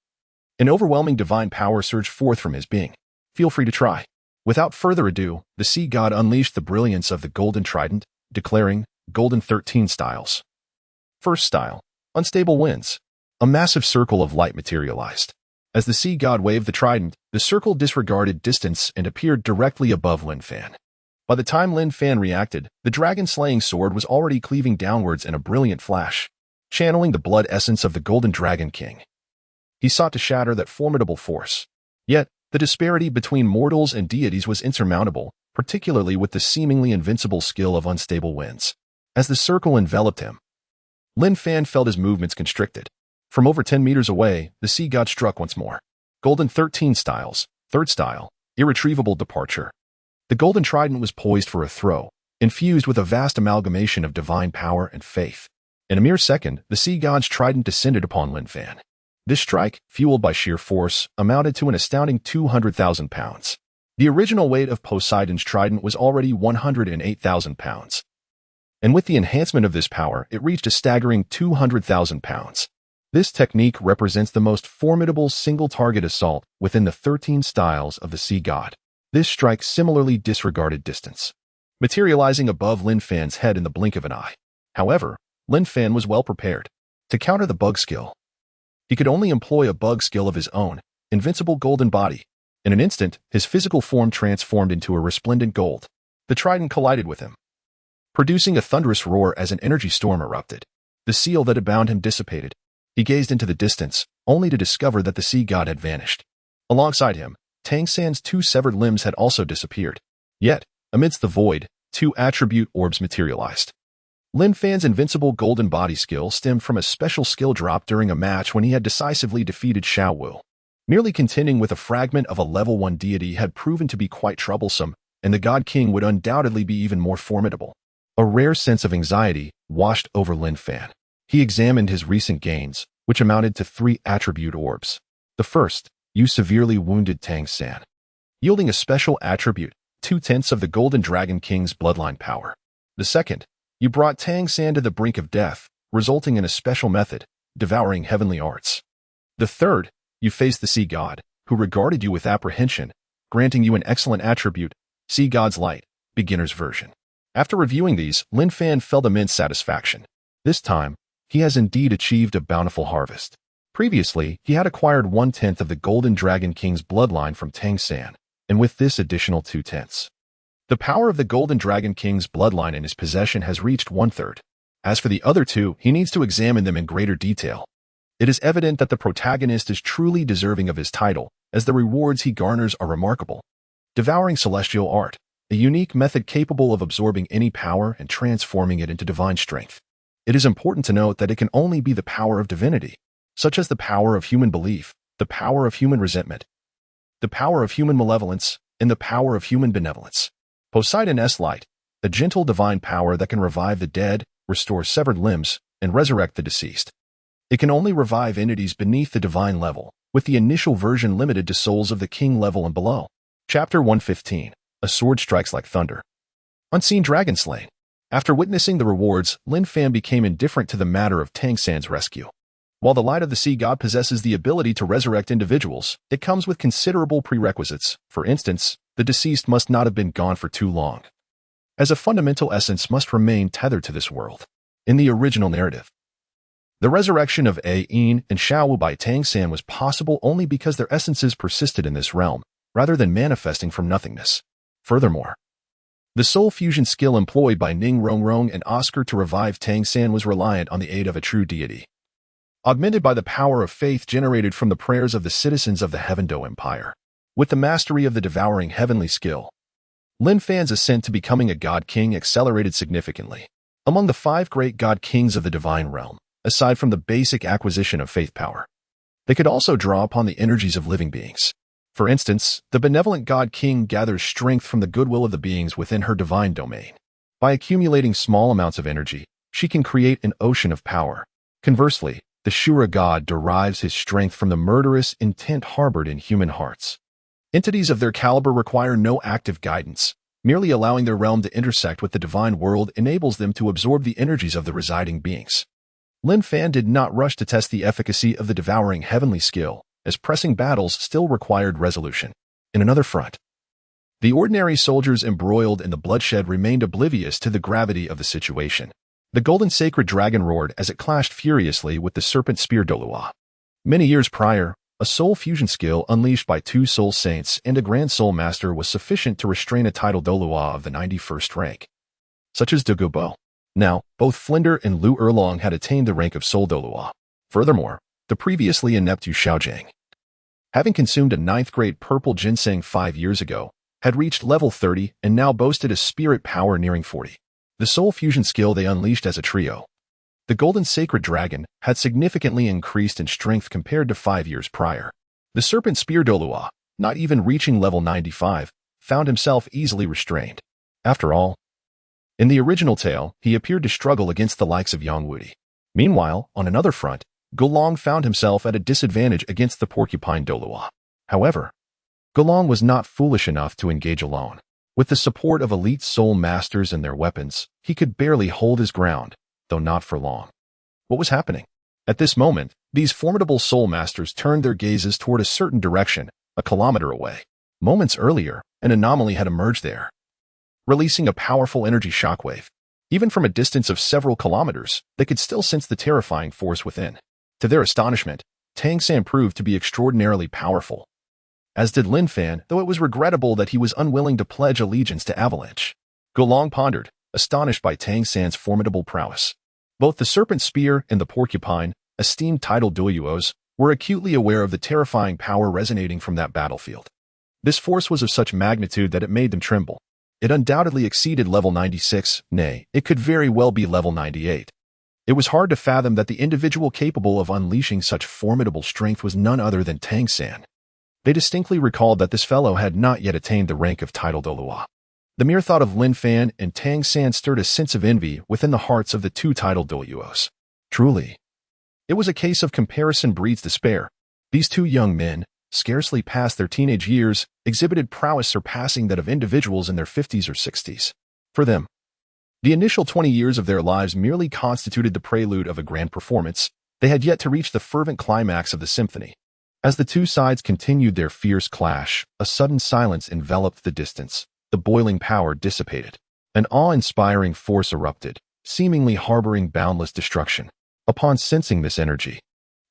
an overwhelming divine power surged forth from his being. Feel free to try. Without further ado, the sea god unleashed the brilliance of the golden trident, declaring, Golden 13 styles. First style, unstable winds. A massive circle of light materialized. As the sea god waved the trident, the circle disregarded distance and appeared directly above Lin Fan. By the time Lin Fan reacted, the dragon-slaying sword was already cleaving downwards in a brilliant flash, channeling the blood essence of the Golden Dragon King. He sought to shatter that formidable force. Yet, the disparity between mortals and deities was insurmountable, particularly with the seemingly invincible skill of unstable winds. As the circle enveloped him, Lin Fan felt his movements constricted. From over 10 meters away, the sea god struck once more. Golden 13 styles, third style, irretrievable departure. The golden trident was poised for a throw, infused with a vast amalgamation of divine power and faith. In a mere second, the sea god's trident descended upon Lin Fan. This strike, fueled by sheer force, amounted to an astounding 200,000 pounds. The original weight of Poseidon's trident was already 108,000 pounds. And with the enhancement of this power, it reached a staggering 200,000 pounds. This technique represents the most formidable single-target assault within the 13 styles of the sea god. This strike similarly disregarded distance, materializing above Lin Fan's head in the blink of an eye. However, Lin Fan was well prepared to counter the bug skill. He could only employ a bug skill of his own, invincible golden body. In an instant, his physical form transformed into a resplendent gold. The trident collided with him, producing a thunderous roar as an energy storm erupted. The seal that had bound him dissipated. He gazed into the distance, only to discover that the sea god had vanished. Alongside him, Tang San's two severed limbs had also disappeared. Yet, amidst the void, two attribute orbs materialized. Lin Fan's invincible golden body skill stemmed from a special skill drop during a match when he had decisively defeated Xiao Wu. Merely contending with a fragment of a level 1 deity had proven to be quite troublesome, and the God King would undoubtedly be even more formidable. A rare sense of anxiety washed over Lin Fan. He examined his recent gains, which amounted to 3 attribute orbs. The first, you severely wounded Tang San, yielding a special attribute, 2/10 of the Golden Dragon King's bloodline power. The second, you brought Tang San to the brink of death, resulting in a special method, devouring heavenly arts. The third, you faced the sea god, who regarded you with apprehension, granting you an excellent attribute, Sea God's Light, beginner's version. After reviewing these, Lin Fan felt immense satisfaction. This time, he has indeed achieved a bountiful harvest. Previously, he had acquired 1/10 of the Golden Dragon King's bloodline from Tang San, and with this additional 2/10. The power of the Golden Dragon King's bloodline in his possession has reached 1/3. As for the other 2, he needs to examine them in greater detail. It is evident that the protagonist is truly deserving of his title, as the rewards he garners are remarkable. Devouring celestial art, a unique method capable of absorbing any power and transforming it into divine strength. It is important to note that it can only be the power of divinity, such as the power of human belief, the power of human resentment, the power of human malevolence, and the power of human benevolence. Poseidon's light, a gentle divine power that can revive the dead, restore severed limbs, and resurrect the deceased. It can only revive entities beneath the divine level, with the initial version limited to souls of the king level and below. Chapter 115. A sword strikes like thunder. Unseen dragon slain. After witnessing the rewards, Lin Fan became indifferent to the matter of Tang San's rescue. While the light of the sea god possesses the ability to resurrect individuals, it comes with considerable prerequisites. For instance, the deceased must not have been gone for too long, as a fundamental essence must remain tethered to this world. In the original narrative, the resurrection of Yin and Xiao Wu by Tang San was possible only because their essences persisted in this realm, rather than manifesting from nothingness. Furthermore, the soul fusion skill employed by Ning Rongrong and Oscar to revive Tang San was reliant on the aid of a true deity, augmented by the power of faith generated from the prayers of the citizens of the Heaven Dou Empire. With the mastery of the devouring heavenly skill, Lin Fan's ascent to becoming a God King accelerated significantly. Among the 5 great God Kings of the divine realm, aside from the basic acquisition of faith power, they could also draw upon the energies of living beings. For instance, the benevolent God King gathers strength from the goodwill of the beings within her divine domain. By accumulating small amounts of energy, She can create an ocean of power. Conversely, the Shura god derives his strength from the murderous intent harbored in human hearts. Entities of their caliber require no active guidance. Merely allowing their realm to intersect with the divine world enables them to absorb the energies of the residing beings. Lin Fan did not rush to test the efficacy of the devouring heavenly skill, as pressing battles still required resolution. In another front, the ordinary soldiers embroiled in the bloodshed remained oblivious to the gravity of the situation. The golden sacred dragon roared as it clashed furiously with the serpent spear Douluo. Many years prior, a soul fusion skill unleashed by 2 soul saints and a grand soul master was sufficient to restrain a title Douluo of the 91st rank, such as Douluo. Now, both Flinder and Lu Erlong had attained the rank of soul Douluo. Furthermore, the previously inept Xue Qinghe, having consumed a 9th grade purple ginseng 5 years ago, had reached level 30 and now boasted a spirit power nearing 40. The soul fusion skill they unleashed as a trio, the golden sacred dragon, had significantly increased in strength compared to 5 years prior. The serpent spear Douluo, not even reaching level 95, found himself easily restrained. After all, in the original tale, he appeared to struggle against the likes of Yang Wudi. Meanwhile, on another front, Gulong found himself at a disadvantage against the porcupine Douluo. However, Gulong was not foolish enough to engage alone. With the support of elite soul masters and their weapons, he could barely hold his ground, though not for long. What was happening? At this moment, these formidable soul masters turned their gazes toward a certain direction, a kilometer away. Moments earlier, an anomaly had emerged there, releasing a powerful energy shockwave. Even from a distance of several kilometers, they could still sense the terrifying force within. To their astonishment, Tang San proved to be extraordinarily powerful, as did Lin Fan, though it was regrettable that he was unwilling to pledge allegiance to Avalanche. Gulong pondered, astonished by Tang San's formidable prowess. Both the serpent spear and the porcupine, esteemed title Douluos, were acutely aware of the terrifying power resonating from that battlefield. This force was of such magnitude that it made them tremble. It undoubtedly exceeded level 96, nay, it could very well be level 98. It was hard to fathom that the individual capable of unleashing such formidable strength was none other than Tang San. They distinctly recalled that this fellow had not yet attained the rank of title Douluo. The mere thought of Lin Fan and Tang San stirred a sense of envy within the hearts of the 2 title Douluos. Truly, it was a case of comparison breeds despair. These 2 young men, scarcely past their teenage years, exhibited prowess surpassing that of individuals in their 50s or 60s. For them, the initial 20 years of their lives merely constituted the prelude of a grand performance. They had yet to reach the fervent climax of the symphony. As the 2 sides continued their fierce clash, a sudden silence enveloped the distance. The boiling power dissipated. An awe-inspiring force erupted, seemingly harboring boundless destruction. Upon sensing this energy,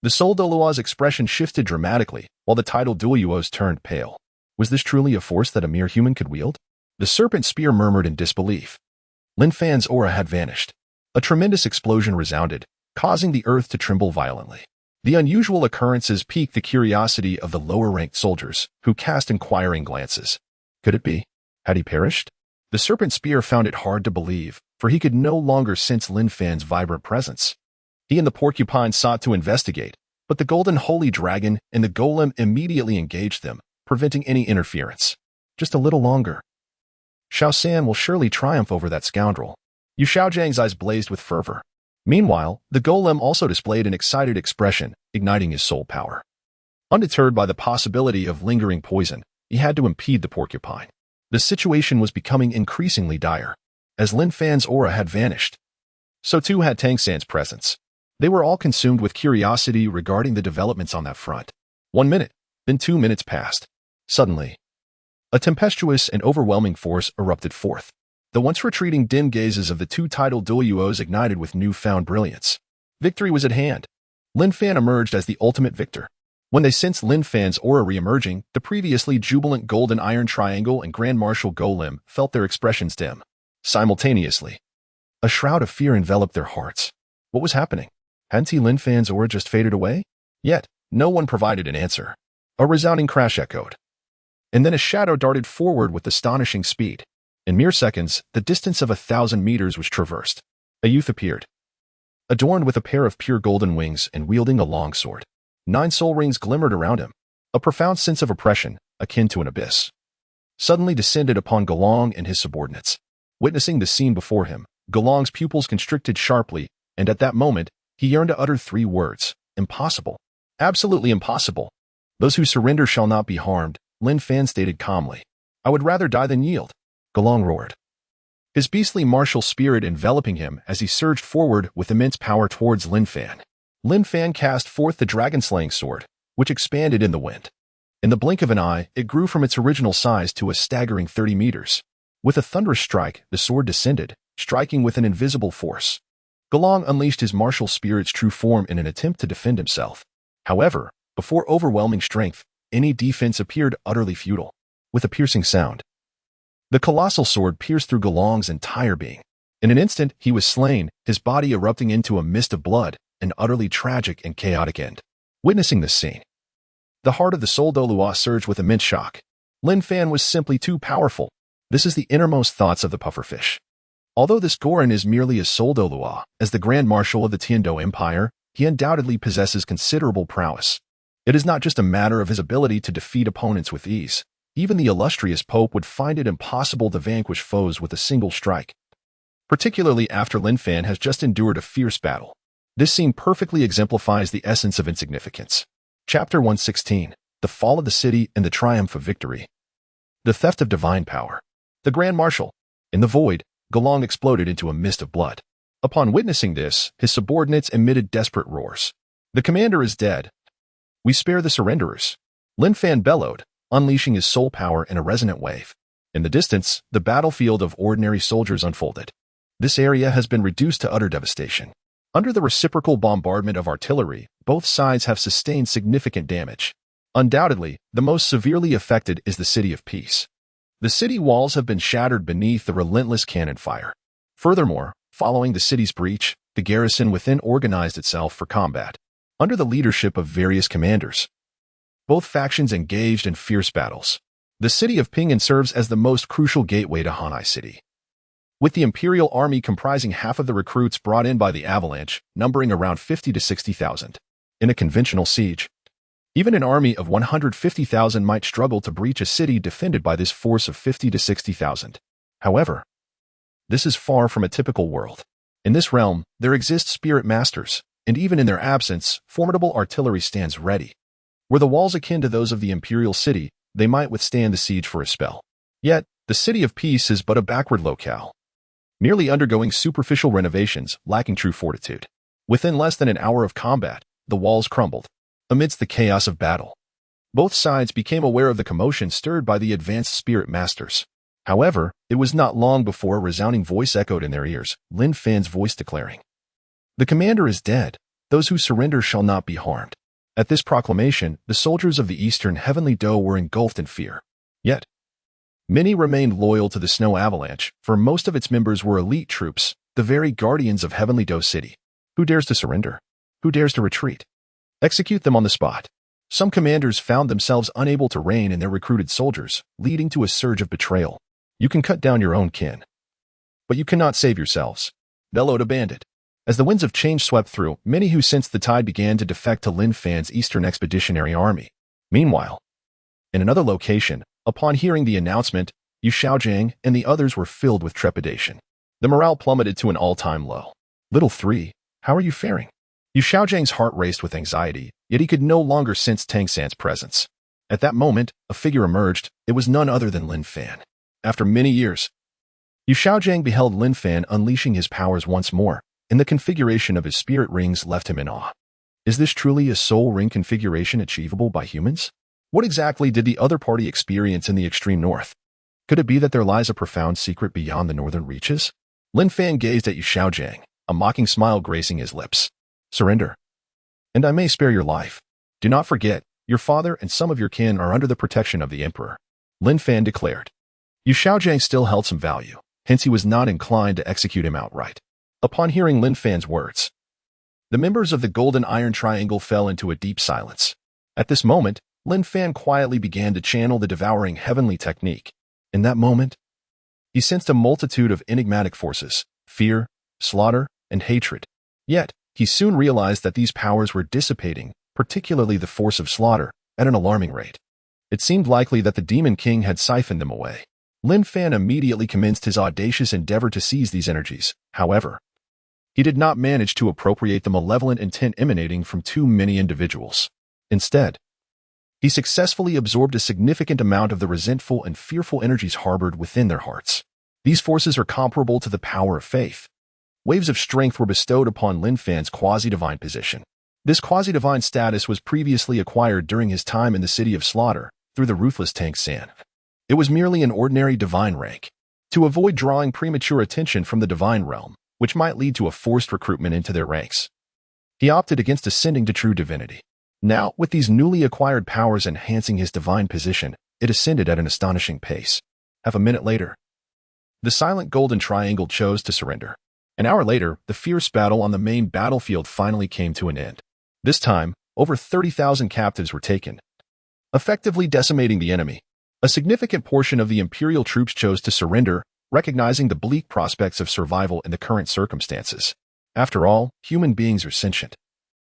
the soul Douluo's expression shifted dramatically, while the title Douluos turned pale. Was this truly a force that a mere human could wield? The serpent spear murmured in disbelief. Lin Fan's aura had vanished. A tremendous explosion resounded, causing the earth to tremble violently. The unusual occurrences piqued the curiosity of the lower-ranked soldiers, who cast inquiring glances. Could it be? Had he perished? The serpent spear found it hard to believe, for he could no longer sense Lin Fan's vibrant presence. He and the porcupine sought to investigate, but the golden holy dragon and the golem immediately engaged them, preventing any interference. Just a little longer. Xiao San will surely triumph over that scoundrel. Yu Xiaozhang's eyes blazed with fervor. Meanwhile, the golem also displayed an excited expression, igniting his soul power. Undeterred by the possibility of lingering poison, he had to impede the porcupine. The situation was becoming increasingly dire. As Lin Fan's aura had vanished, so too had Tang San's presence. They were all consumed with curiosity regarding the developments on that front. 1 minute, then 2 minutes passed. Suddenly, a tempestuous and overwhelming force erupted forth. The once retreating dim gazes of the 2 title Douluos ignited with newfound brilliance. Victory was at hand. Lin Fan emerged as the ultimate victor. When they sensed Lin Fan's aura re-emerging, the previously jubilant Golden Iron Triangle and Grand Marshal Golem felt their expressions dim. Simultaneously, a shroud of fear enveloped their hearts. What was happening? Hadn't Lin Fan's aura just faded away? Yet, no one provided an answer. A resounding crash echoed. And then a shadow darted forward with astonishing speed. In mere seconds, the distance of 1,000 meters was traversed. A youth appeared, adorned with a pair of pure golden wings and wielding a long sword. 9 soul rings glimmered around him. A profound sense of oppression, akin to an abyss, suddenly descended upon Gulong and his subordinates. Witnessing the scene before him, Galong's pupils constricted sharply, and at that moment, he yearned to utter 3 words. Impossible. Absolutely impossible. Those who surrender shall not be harmed, Lin Fan stated calmly. I would rather die than yield. Galong roared, his beastly martial spirit enveloping him as he surged forward with immense power towards Lin Fan. Lin Fan cast forth the dragon-slaying sword, which expanded in the wind. In the blink of an eye, it grew from its original size to a staggering 30 meters. With a thunderous strike, the sword descended, striking with an invisible force. Galong unleashed his martial spirit's true form in an attempt to defend himself. However, before overwhelming strength, any defense appeared utterly futile. With a piercing sound, the colossal sword pierced through Galong's entire being. In an instant, he was slain, his body erupting into a mist of blood, an utterly tragic and chaotic end. Witnessing this scene, the heart of the Soul Douluo surged with immense shock. Lin Fan was simply too powerful. This is the innermost thoughts of the pufferfish. Although this Gorin is merely a Soul Douluo, as the Grand Marshal of the Tiandou Empire, he undoubtedly possesses considerable prowess. It is not just a matter of his ability to defeat opponents with ease. Even the illustrious Pope would find it impossible to vanquish foes with a single strike, particularly after Lin Fan has just endured a fierce battle. This scene perfectly exemplifies the essence of insignificance. Chapter 116, The Fall of the City and the Triumph of Victory. The Theft of Divine Power. The Grand Marshal. In the void, Galong exploded into a mist of blood. Upon witnessing this, his subordinates emitted desperate roars. The commander is dead. We spare the surrenderers. Lin Fan bellowed, unleashing his soul power in a resonant wave. In the distance, the battlefield of ordinary soldiers unfolded. This area has been reduced to utter devastation. Under the reciprocal bombardment of artillery, both sides have sustained significant damage. Undoubtedly, the most severely affected is the City of Peace. The city walls have been shattered beneath the relentless cannon fire. Furthermore, following the city's breach, the garrison within organized itself for combat. Under the leadership of various commanders, both factions engaged in fierce battles. The city of Ping'an serves as the most crucial gateway to Hanai City. With the imperial army comprising half of the recruits brought in by the avalanche, numbering around 50 to 60,000. In a conventional siege, even an army of 150,000 might struggle to breach a city defended by this force of 50 to 60,000. However, this is far from a typical world. In this realm, there exist spirit masters, and even in their absence, formidable artillery stands ready. Were the walls akin to those of the imperial city, they might withstand the siege for a spell. Yet, the City of Peace is but a backward locale, merely undergoing superficial renovations, lacking true fortitude. Within less than an hour of combat, the walls crumbled. Amidst the chaos of battle, both sides became aware of the commotion stirred by the advanced spirit masters. However, it was not long before a resounding voice echoed in their ears, Lin Fan's voice declaring, "The commander is dead. Those who surrender shall not be harmed." At this proclamation, the soldiers of the Eastern Heavenly Dou were engulfed in fear. Yet, many remained loyal to the Snow Avalanche, for most of its members were elite troops, the very guardians of Heavenly Dou City. Who dares to surrender? Who dares to retreat? Execute them on the spot. Some commanders found themselves unable to rein in their recruited soldiers, leading to a surge of betrayal. You can cut down your own kin, but you cannot save yourselves, bellowed a bandit. As the winds of change swept through, many who sensed the tide began to defect to Lin Fan's Eastern Expeditionary Army. Meanwhile, in another location, upon hearing the announcement, Xue Qinghe and the others were filled with trepidation. The morale plummeted to an all-time low. Little 3, how are you faring? Xue Qinghe's heart raced with anxiety, yet he could no longer sense Tang San's presence. At that moment, a figure emerged. It was none other than Lin Fan. After many years, Xue Qinghe beheld Lin Fan unleashing his powers once more, and the configuration of his spirit rings left him in awe. Is this truly a soul ring configuration achievable by humans? What exactly did the other party experience in the extreme north? Could it be that there lies a profound secret beyond the northern reaches? Lin Fan gazed at Xue Qinghe, a mocking smile gracing his lips. Surrender, and I may spare your life. Do not forget, your father and some of your kin are under the protection of the emperor, Lin Fan declared. Xue Qinghe still held some value, hence he was not inclined to execute him outright. Upon hearing Lin Fan's words, the members of the Golden Iron Triangle fell into a deep silence. At this moment, Lin Fan quietly began to channel the devouring heavenly technique. In that moment, he sensed a multitude of enigmatic forces, fear, slaughter, and hatred. Yet, he soon realized that these powers were dissipating, particularly the force of slaughter, at an alarming rate. It seemed likely that the Demon King had siphoned them away. Lin Fan immediately commenced his audacious endeavor to seize these energies. However, he did not manage to appropriate the malevolent intent emanating from too many individuals. Instead, he successfully absorbed a significant amount of the resentful and fearful energies harbored within their hearts. These forces are comparable to the power of faith. Waves of strength were bestowed upon Lin Fan's quasi-divine position. This quasi-divine status was previously acquired during his time in the City of Slaughter through the ruthless Tang San. It was merely an ordinary divine rank. To avoid drawing premature attention from the divine realm, which might lead to a forced recruitment into their ranks, he opted against ascending to true divinity. Now, with these newly acquired powers enhancing his divine position, it ascended at an astonishing pace. Half a minute later, the silent golden triangle chose to surrender. An hour later, the fierce battle on the main battlefield finally came to an end. This time, over 30,000 captives were taken, effectively decimating the enemy. A significant portion of the imperial troops chose to surrender, recognizing the bleak prospects of survival in the current circumstances. After all, human beings are sentient,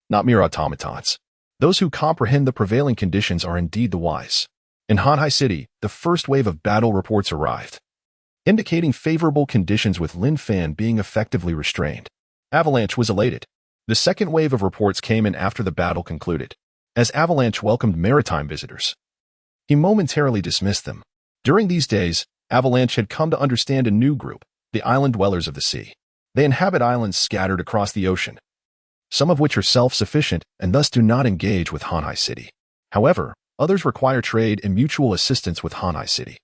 not mere automatons. Those who comprehend the prevailing conditions are indeed the wise. In Hanhai City, the first wave of battle reports arrived, indicating favorable conditions with Lin Fan being effectively restrained. Avalanche was elated. The second wave of reports came in after the battle concluded. As Avalanche welcomed maritime visitors, he momentarily dismissed them. During these days, Avalanche had come to understand a new group, the island dwellers of the sea. They inhabit islands scattered across the ocean, some of which are self-sufficient and thus do not engage with Hanhai City. However, others require trade and mutual assistance with Hanhai City.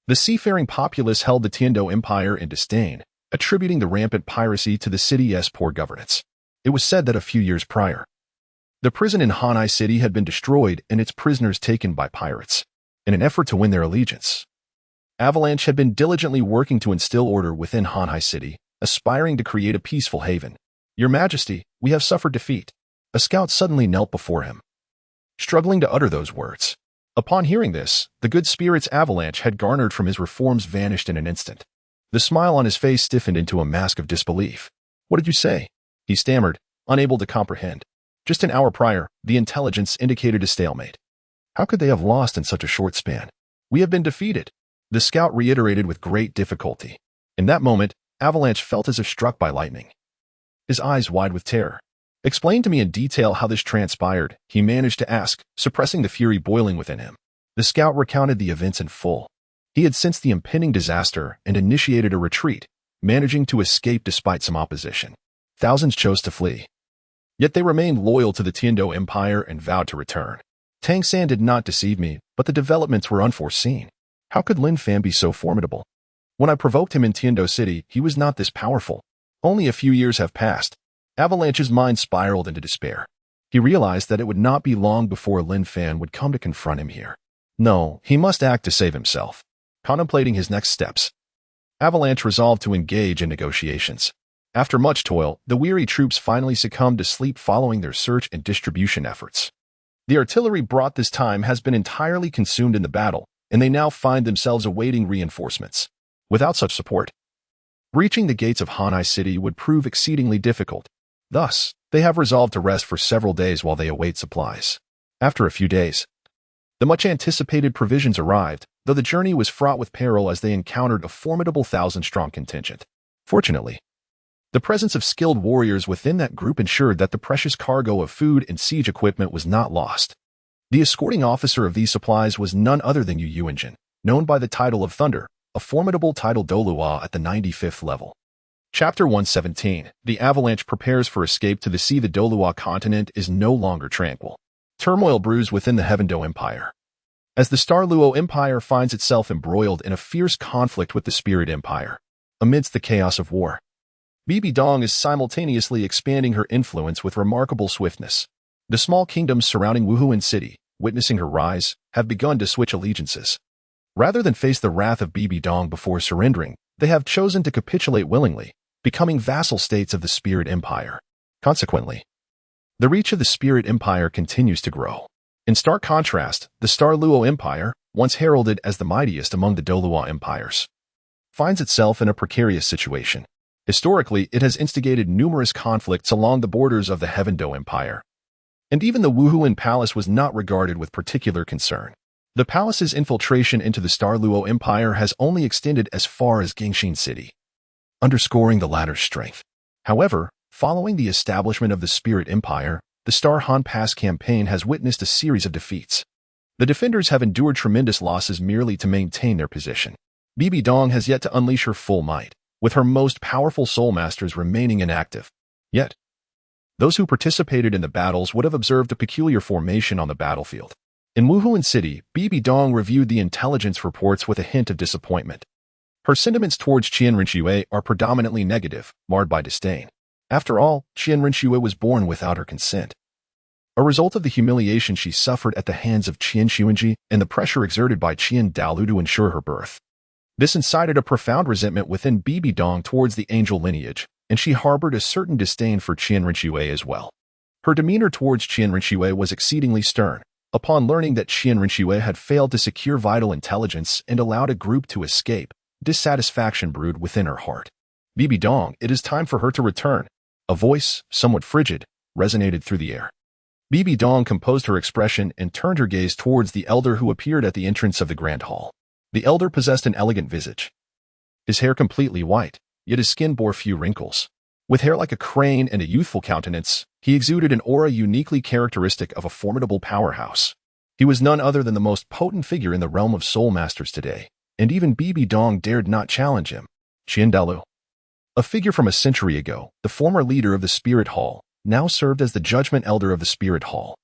The seafaring populace held the Tiandou Empire in disdain, attributing the rampant piracy to the city's poor governance. It was said that a few years prior, the prison in Hanhai City had been destroyed and its prisoners taken by pirates. In an effort to win their allegiance, Avalanche had been diligently working to instill order within Hanhai City, aspiring to create a peaceful haven. "Your Majesty, we have suffered defeat." A scout suddenly knelt before him, struggling to utter those words. Upon hearing this, the good spirits Avalanche had garnered from his reforms vanished in an instant. The smile on his face stiffened into a mask of disbelief. "What did you say?" he stammered, unable to comprehend. Just an hour prior, the intelligence indicated a stalemate. How could they have lost in such a short span? "We have been defeated," the scout reiterated with great difficulty. In that moment, Avalanche felt as if struck by lightning, his eyes wide with terror. "Explain to me in detail how this transpired," he managed to ask, suppressing the fury boiling within him. The scout recounted the events in full. He had sensed the impending disaster and initiated a retreat, managing to escape despite some opposition. Thousands chose to flee, yet they remained loyal to the Tiandou Empire and vowed to return. Tang San did not deceive me, but the developments were unforeseen. How could Lin Fan be so formidable? When I provoked him in Tiandou City, he was not this powerful. Only a few years have passed. Avalanche's mind spiraled into despair. He realized that it would not be long before Lin Fan would come to confront him here. No, he must act to save himself. Contemplating his next steps, Avalanche resolved to engage in negotiations. After much toil, the weary troops finally succumbed to sleep following their search and distribution efforts. The artillery brought this time has been entirely consumed in the battle, and they now find themselves awaiting reinforcements. Without such support, reaching the gates of Hanhai City would prove exceedingly difficult. Thus, they have resolved to rest for several days while they await supplies. After a few days, the much-anticipated provisions arrived, though the journey was fraught with peril as they encountered a formidable 1,000-strong contingent. Fortunately, the presence of skilled warriors within that group ensured that the precious cargo of food and siege equipment was not lost. The escorting officer of these supplies was none other than Xue Qinghe, known by the title of Thunder, a formidable title Douluo at the 95th level. Chapter 117. The Avalanche prepares for escape to the sea. The Douluo Continent is no longer tranquil. Turmoil brews within the Heaven Dou Empire, as the Star Luo Empire finds itself embroiled in a fierce conflict with the Spirit Empire. Amidst the chaos of war, Bibi Dong is simultaneously expanding her influence with remarkable swiftness. The small kingdoms surrounding Wuhuan City, witnessing her rise, have begun to switch allegiances. Rather than face the wrath of Bibi Dong before surrendering, they have chosen to capitulate willingly, becoming vassal states of the Spirit Empire. Consequently, the reach of the Spirit Empire continues to grow. In stark contrast, the Star Luo Empire, once heralded as the mightiest among the Douluo empires, finds itself in a precarious situation. Historically, it has instigated numerous conflicts along the borders of the Heaven Dou Empire, and even the Wuhuan Palace was not regarded with particular concern. The palace's infiltration into the Star Luo Empire has only extended as far as Gingxin City, underscoring the latter's strength. However, following the establishment of the Spirit Empire, the Star Han Pass campaign has witnessed a series of defeats. The defenders have endured tremendous losses merely to maintain their position. Bibi Dong has yet to unleash her full might, with her most powerful soul masters remaining inactive. Yet, those who participated in the battles would have observed a peculiar formation on the battlefield. In Wuhuan City, Bibi Dong reviewed the intelligence reports with a hint of disappointment. Her sentiments towards Qian Renxue are predominantly negative, marred by disdain. After all, Qian Renxue was born without her consent. A result of the humiliation she suffered at the hands of Xue Qinghe and the pressure exerted by Qian Daolu to ensure her birth. This incited a profound resentment within Bibi Dong towards the angel lineage, and she harbored a certain disdain for Qian Renxue as well. Her demeanor towards Qian Renxue was exceedingly stern. Upon learning that Qian Renxue had failed to secure vital intelligence and allowed a group to escape, dissatisfaction brewed within her heart. Bibi Dong, it is time for her to return. A voice, somewhat frigid, resonated through the air. Bibi Dong composed her expression and turned her gaze towards the elder who appeared at the entrance of the grand hall. The elder possessed an elegant visage. His hair completely white, yet his skin bore few wrinkles. With hair like a crane and a youthful countenance, he exuded an aura uniquely characteristic of a formidable powerhouse. He was none other than the most potent figure in the realm of soul masters today, and even Bibi Dong dared not challenge him. Qian Daolu, a figure from a century ago, the former leader of the Spirit Hall, now served as the Judgment Elder of the Spirit Hall.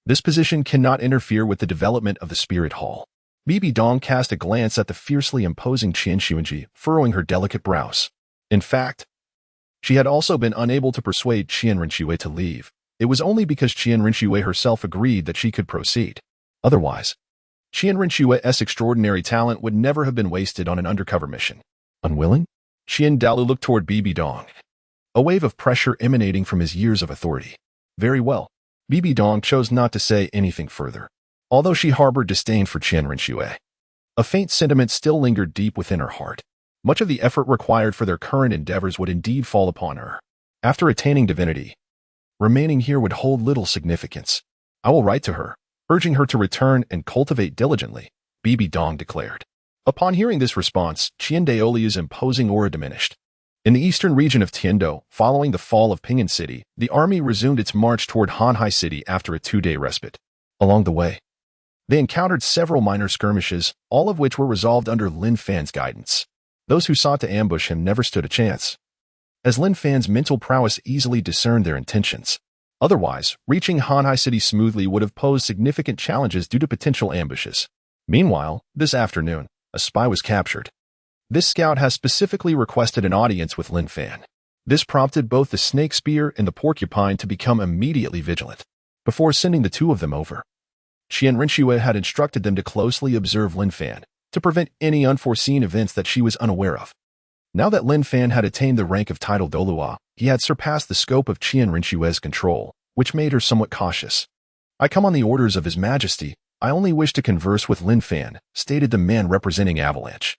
This position cannot interfere with the development of the Spirit Hall. Bibi Dong cast a glance at the fiercely imposing Xue Qinghe, furrowing her delicate brows. In fact, she had also been unable to persuade Qian Renxue to leave. It was only because Qian Renxue herself agreed that she could proceed. Otherwise, Qian Renxue's extraordinary talent would never have been wasted on an undercover mission. Unwilling? Qian Daolu looked toward Bibi Dong, a wave of pressure emanating from his years of authority. Very well. Bibi Dong chose not to say anything further, although she harbored disdain for Qian Renxue. A faint sentiment still lingered deep within her heart. Much of the effort required for their current endeavors would indeed fall upon her. After attaining divinity, remaining here would hold little significance. I will write to her, urging her to return and cultivate diligently, Bibi Dong declared. Upon hearing this response, Qian Daolu's imposing aura diminished. In the eastern region of Tiandou, following the fall of Pingan City, the army resumed its march toward Hanhai City after a 2-day respite. Along the way, they encountered several minor skirmishes, all of which were resolved under Lin Fan's guidance. Those who sought to ambush him never stood a chance, as Lin Fan's mental prowess easily discerned their intentions. Otherwise, reaching Hanhai City smoothly would have posed significant challenges due to potential ambushes. Meanwhile, this afternoon, a spy was captured. This scout has specifically requested an audience with Lin Fan. This prompted both the snake spear and the porcupine to become immediately vigilant. Before sending the two of them over, Qian Renxue had instructed them to closely observe Lin Fan, to prevent any unforeseen events that she was unaware of. Now that Lin Fan had attained the rank of title Douluo, he had surpassed the scope of Qian Renxue's control, which made her somewhat cautious. I come on the orders of His Majesty. I only wish to converse with Lin Fan, stated the man representing Avalanche,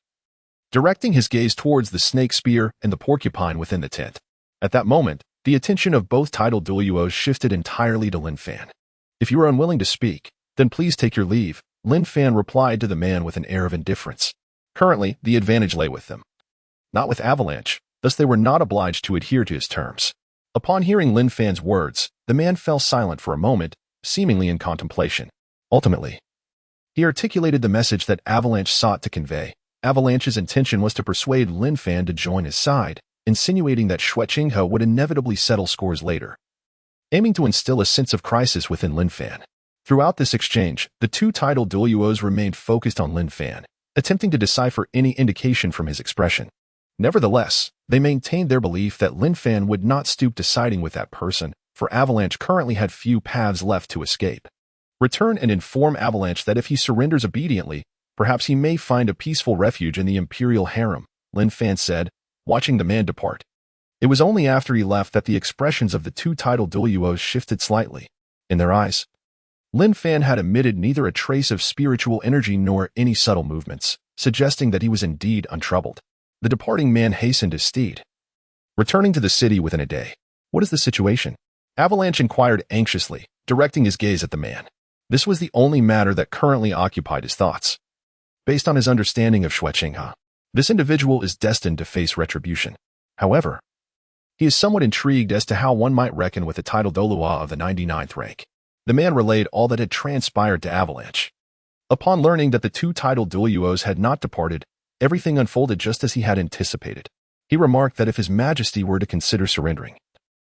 directing his gaze towards the snake spear and the porcupine within the tent. At that moment, the attention of both titled Douluos shifted entirely to Lin Fan. If you are unwilling to speak, then please take your leave, Lin Fan replied to the man with an air of indifference. Currently, the advantage lay with them, not with Avalanche, thus they were not obliged to adhere to his terms. Upon hearing Lin Fan's words, the man fell silent for a moment, seemingly in contemplation. Ultimately, he articulated the message that Avalanche sought to convey. Avalanche's intention was to persuade Lin Fan to join his side, insinuating that Xue Qinghe would inevitably settle scores later, aiming to instill a sense of crisis within Lin Fan. Throughout this exchange, the two titled Douluos remained focused on Lin Fan, attempting to decipher any indication from his expression. Nevertheless, they maintained their belief that Lin Fan would not stoop to siding with that person, for Avalanche currently had few paths left to escape. Return and inform Avalanche that if he surrenders obediently, perhaps he may find a peaceful refuge in the Imperial Harem, Lin Fan said, watching the man depart. It was only after he left that the expressions of the two titled Douluos shifted slightly. In their eyes, Lin Fan had emitted neither a trace of spiritual energy nor any subtle movements, suggesting that he was indeed untroubled. The departing man hastened his steed, returning to the city within a day. What is the situation? Avalanche inquired anxiously, directing his gaze at the man. This was the only matter that currently occupied his thoughts. Based on his understanding of Xue Qinghe, this individual is destined to face retribution. However, he is somewhat intrigued as to how one might reckon with the title Douluo of the 99th rank. The man relayed all that had transpired to Avalanche. Upon learning that the two titled Douluos had not departed, everything unfolded just as he had anticipated. He remarked that if His Majesty were to consider surrendering,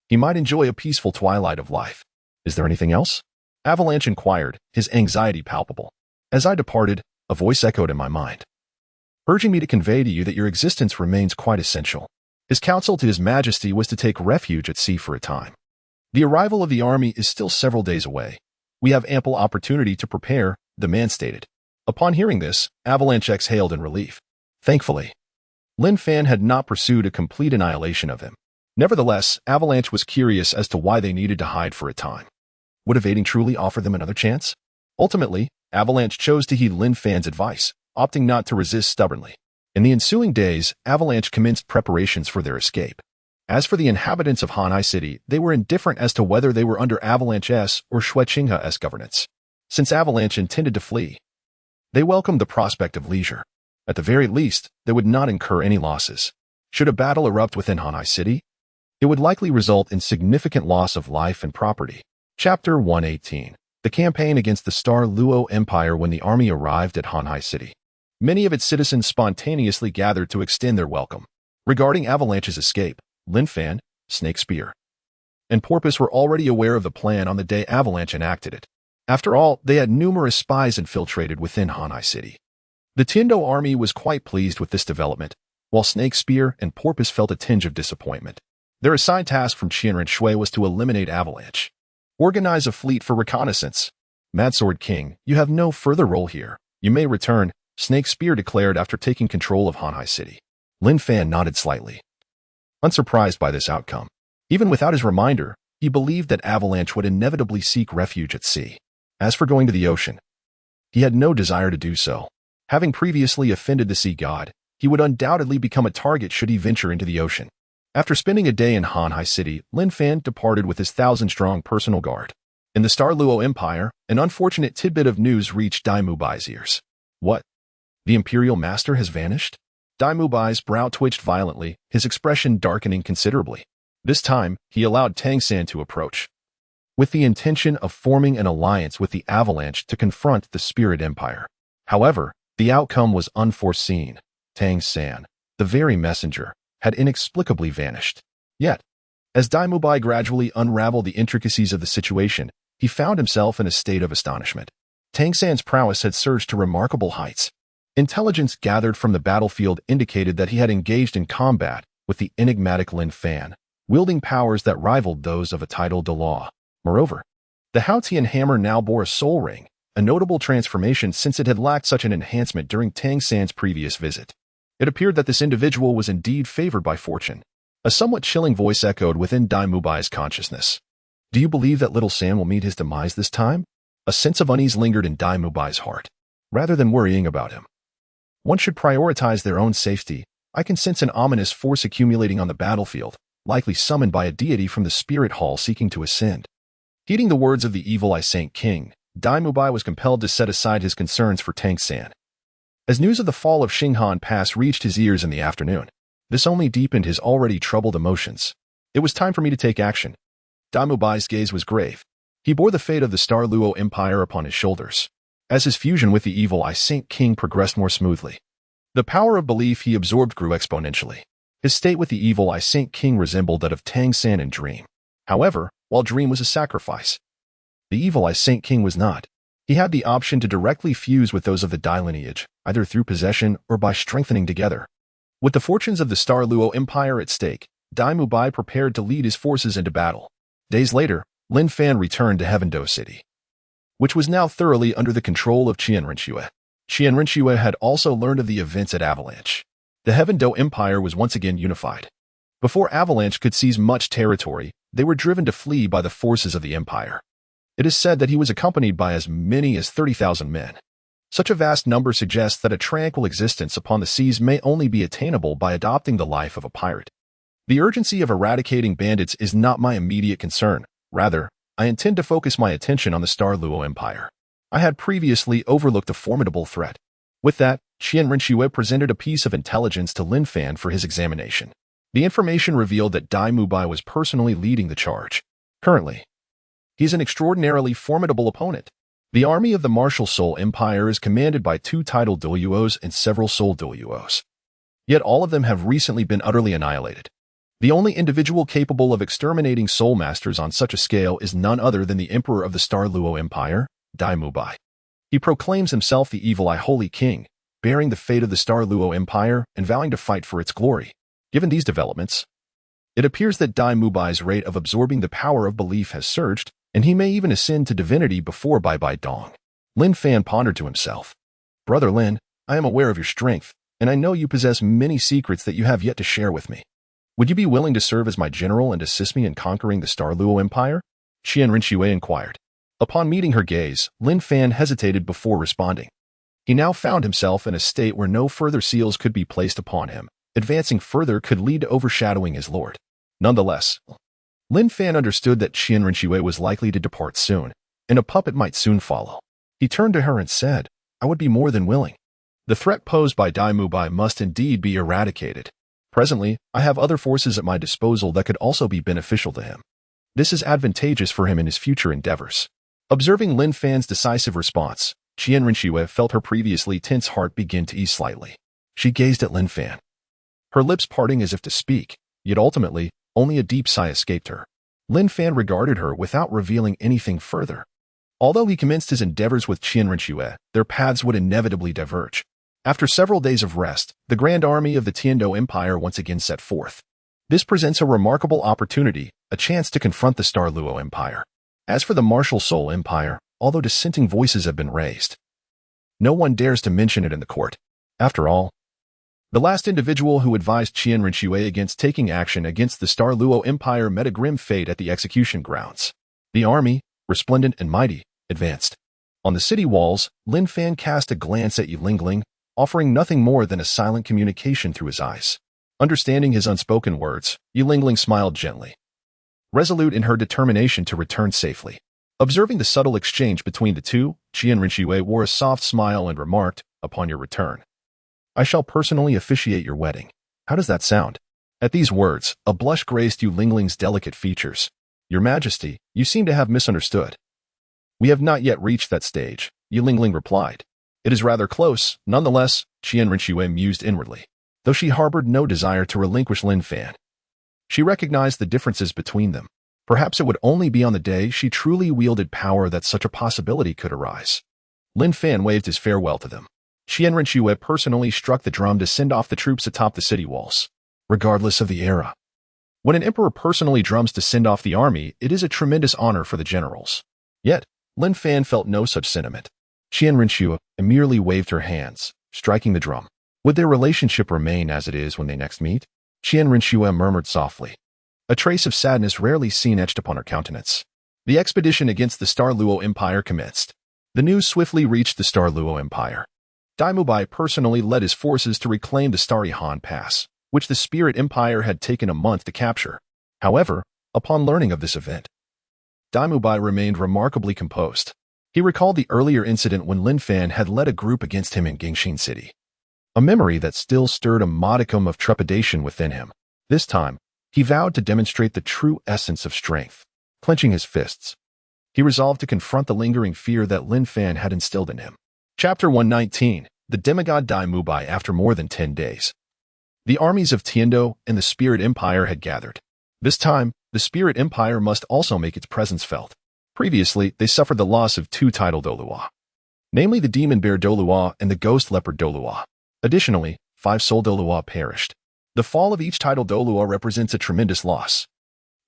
he might enjoy a peaceful twilight of life. Is there anything else? Avalanche inquired, his anxiety palpable. As I departed, a voice echoed in my mind, urging me to convey to you that your existence remains quite essential. His counsel to His Majesty was to take refuge at sea for a time. The arrival of the army is still several days away. We have ample opportunity to prepare, the man stated. Upon hearing this, Avalanche exhaled in relief. Thankfully, Lin Fan had not pursued a complete annihilation of him. Nevertheless, Avalanche was curious as to why they needed to hide for a time. Would evading truly offer them another chance? Ultimately, Avalanche chose to heed Lin Fan's advice, opting not to resist stubbornly. In the ensuing days, Avalanche commenced preparations for their escape. As for the inhabitants of Hanhai City, they were indifferent as to whether they were under Avalanche's or Xue Qinghe's governance. Since Avalanche intended to flee, they welcomed the prospect of leisure. At the very least, they would not incur any losses. Should a battle erupt within Hanhai City, it would likely result in significant loss of life and property. Chapter 118. The campaign against the Star Luo Empire. When the army arrived at Hanhai City, many of its citizens spontaneously gathered to extend their welcome. Regarding Avalanche's escape, Lin Fan, Snake Spear, and Porpoise were already aware of the plan on the day Avalanche enacted it. After all, they had numerous spies infiltrated within Hanhai City. The Tiandou army was quite pleased with this development, while Snake Spear and Porpoise felt a tinge of disappointment. Their assigned task from Qian Renxue was to eliminate Avalanche. Organize a fleet for reconnaissance. Madsword King, you have no further role here. You may return, Snake Spear declared after taking control of Hanhai City. Lin Fan nodded slightly, unsurprised by this outcome. Even without his reminder, he believed that Avalanche would inevitably seek refuge at sea. As for going to the ocean, he had no desire to do so. Having previously offended the sea god, he would undoubtedly become a target should he venture into the ocean. After spending a day in Hanhai City, Lin Fan departed with his 1,000-strong personal guard. In the Star Luo Empire, an unfortunate tidbit of news reached Bai's ears. What? The Imperial Master has vanished? Bai's brow twitched violently, his expression darkening considerably. This time, he allowed Tang San to approach, with the intention of forming an alliance with the Avalanche to confront the Spirit Empire. However, the outcome was unforeseen. Tang San, the very messenger, had inexplicably vanished. Yet, as Bai gradually unraveled the intricacies of the situation, he found himself in a state of astonishment. Tang San's prowess had surged to remarkable heights. Intelligence gathered from the battlefield indicated that he had engaged in combat with the enigmatic Lin Fan, wielding powers that rivaled those of a titled Douluo. Moreover, the Haotian hammer now bore a soul ring, a notable transformation since it had lacked such an enhancement during Tang San's previous visit. It appeared that this individual was indeed favored by fortune. A somewhat chilling voice echoed within Bai's consciousness. Do you believe that little San will meet his demise this time? A sense of unease lingered in Bai's heart. Rather than worrying about him, one should prioritize their own safety. I can sense an ominous force accumulating on the battlefield, likely summoned by a deity from the spirit hall seeking to ascend. Heeding the words of the evil Xue Qinghe, Bai was compelled to set aside his concerns for Tang San. As news of the fall of Xinghan Pass reached his ears in the afternoon, this only deepened his already troubled emotions. It was time for me to take action. Bai's gaze was grave. He bore the fate of the Star Luo Empire upon his shoulders. As his fusion with the evil Xue Qinghe progressed more smoothly, the power of belief he absorbed grew exponentially. His state with the evil Xue Qinghe resembled that of Tang San in Dream. However, while Dream was a sacrifice, the evil Xue Qinghe was not. He had the option to directly fuse with those of the Dai lineage, either through possession or by strengthening together. With the fortunes of the Star Luo Empire at stake, Bai prepared to lead his forces into battle. Days later, Lin Fan returned to Heaven Dou City, which was now thoroughly under the control of Qian Renxue. Qian Renxue had also learned of the events at Avalanche. The Heaven Dou Empire was once again unified. Before Avalanche could seize much territory, they were driven to flee by the forces of the Empire. It is said that he was accompanied by as many as 30,000 men. Such a vast number suggests that a tranquil existence upon the seas may only be attainable by adopting the life of a pirate. The urgency of eradicating bandits is not my immediate concern. Rather, I intend to focus my attention on the Star Luo Empire. I had previously overlooked a formidable threat. With that, Qian Renxue presented a piece of intelligence to Lin Fan for his examination. The information revealed that By was personally leading the charge. Currently, he's an extraordinarily formidable opponent. The army of the Martial Soul Empire is commanded by 2 titled Douluos and several Soul Douluos. Yet all of them have recently been utterly annihilated. The only individual capable of exterminating Soul Masters on such a scale is none other than the Emperor of the Star Luo Empire, By. He proclaims himself the Evil Eye Holy King, bearing the fate of the Star Luo Empire and vowing to fight for its glory. Given these developments, it appears that Bai's rate of absorbing the power of belief has surged, and he may even ascend to divinity before Bai Dong. Lin Fan pondered to himself. Brother Lin, I am aware of your strength, and I know you possess many secrets that you have yet to share with me. Would you be willing to serve as my general and assist me in conquering the Star Luo Empire? Qian Renxue inquired. Upon meeting her gaze, Lin Fan hesitated before responding. He now found himself in a state where no further seals could be placed upon him. Advancing further could lead to overshadowing his lord. Nonetheless, Lin Fan understood that Qian Renxue was likely to depart soon, and a puppet might soon follow. He turned to her and said, I would be more than willing. The threat posed by By must indeed be eradicated. Presently, I have other forces at my disposal that could also be beneficial to him. This is advantageous for him in his future endeavors. Observing Lin Fan's decisive response, Qian Renxue felt her previously tense heart begin to ease slightly. She gazed at Lin Fan, her lips parting as if to speak, yet ultimately, only a deep sigh escaped her. Lin Fan regarded her without revealing anything further. Although he commenced his endeavors with Qian Renxue, their paths would inevitably diverge. After several days of rest, the grand army of the Tiandou Empire once again set forth. This presents a remarkable opportunity, a chance to confront the Star Luo Empire. As for the Martial Soul Empire, although dissenting voices have been raised, no one dares to mention it in the court. After all, the last individual who advised Qian Renxue against taking action against the Star Luo Empire met a grim fate at the execution grounds. The army, resplendent and mighty, advanced. On the city walls, Lin Fan cast a glance at Yilingling, offering nothing more than a silent communication through his eyes. Understanding his unspoken words, Yilingling smiled gently, resolute in her determination to return safely. Observing the subtle exchange between the two, Qian Renxue wore a soft smile and remarked, upon your return, I shall personally officiate your wedding. How does that sound? At these words, a blush graced Yilingling's delicate features. Your Majesty, you seem to have misunderstood. We have not yet reached that stage, Yilingling replied. It is rather close, nonetheless, Qian Renxue mused inwardly. Though she harbored no desire to relinquish Lin Fan, she recognized the differences between them. Perhaps it would only be on the day she truly wielded power that such a possibility could arise. Lin Fan waved his farewell to them. Qian Renxue personally struck the drum to send off the troops atop the city walls. Regardless of the era, when an emperor personally drums to send off the army, it is a tremendous honor for the generals. Yet, Lin Fan felt no such sentiment. Qian Renxue merely waved her hands, striking the drum. Would their relationship remain as it is when they next meet? Qian Renxue murmured softly, a trace of sadness rarely seen etched upon her countenance. The expedition against the Star Luo Empire commenced. The news swiftly reached the Star Luo Empire. By personally led his forces to reclaim the Starry Han Pass, which the Spirit Empire had taken a month to capture. However, upon learning of this event, By remained remarkably composed. He recalled the earlier incident when Lin Fan had led a group against him in Gingxin City, a memory that still stirred a modicum of trepidation within him. This time, he vowed to demonstrate the true essence of strength. Clenching his fists, he resolved to confront the lingering fear that Lin Fan had instilled in him. Chapter 119, The Demigod By after more than 10 days. The armies of Tiandou and the Spirit Empire had gathered. This time, the Spirit Empire must also make its presence felt. Previously, they suffered the loss of 2 titled Douluo, namely the Demon Bear Douluo and the Ghost Leopard Douluo. Additionally, 5 Soul Douluo perished. The fall of each titled Douluo represents a tremendous loss.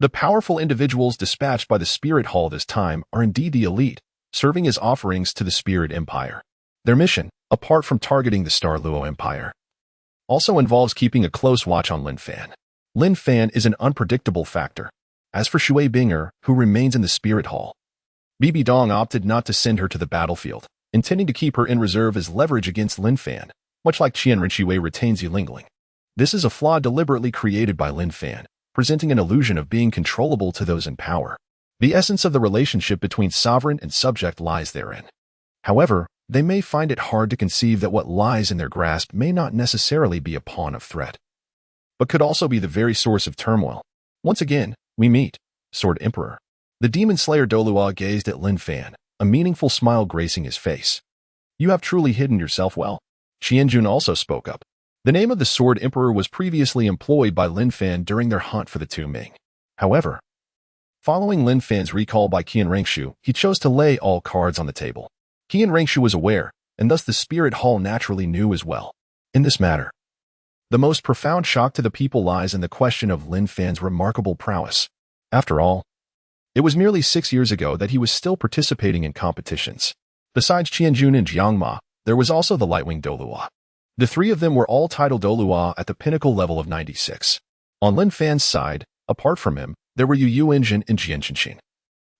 The powerful individuals dispatched by the Spirit Hall this time are indeed the elite, serving as offerings to the Spirit Empire. Their mission, apart from targeting the Star Luo Empire, also involves keeping a close watch on Lin Fan. Lin Fan is an unpredictable factor. As for Xue Qinghe, who remains in the Spirit Hall, Bibi Dong opted not to send her to the battlefield, intending to keep her in reserve as leverage against Lin Fan, much like Qian Renxue retains Yilingling. This is a flaw deliberately created by Lin Fan, presenting an illusion of being controllable to those in power. The essence of the relationship between sovereign and subject lies therein. However, they may find it hard to conceive that what lies in their grasp may not necessarily be a pawn of threat, but could also be the very source of turmoil. Once again, we meet Sword Emperor. The demon slayer Douluo gazed at Lin Fan, a meaningful smile gracing his face. You have truly hidden yourself well. Qianjun also spoke up. The name of the Sword Emperor was previously employed by Lin Fan during their hunt for the two Ming. However, following Lin Fan's recall by Qian Renxue, he chose to lay all cards on the table. Qian Renxue was aware, and thus the Spirit Hall naturally knew as well. In this matter, the most profound shock to the people lies in the question of Lin Fan's remarkable prowess. After all, it was merely 6 years ago that he was still participating in competitions. Besides Qianjun and Jiangma, there was also the Lightwing Douluo. The three of them were all titled Douluo at the pinnacle level of 96. On Lin Fan's side, apart from him, there were Yu Yunjin and Jian Chenxin,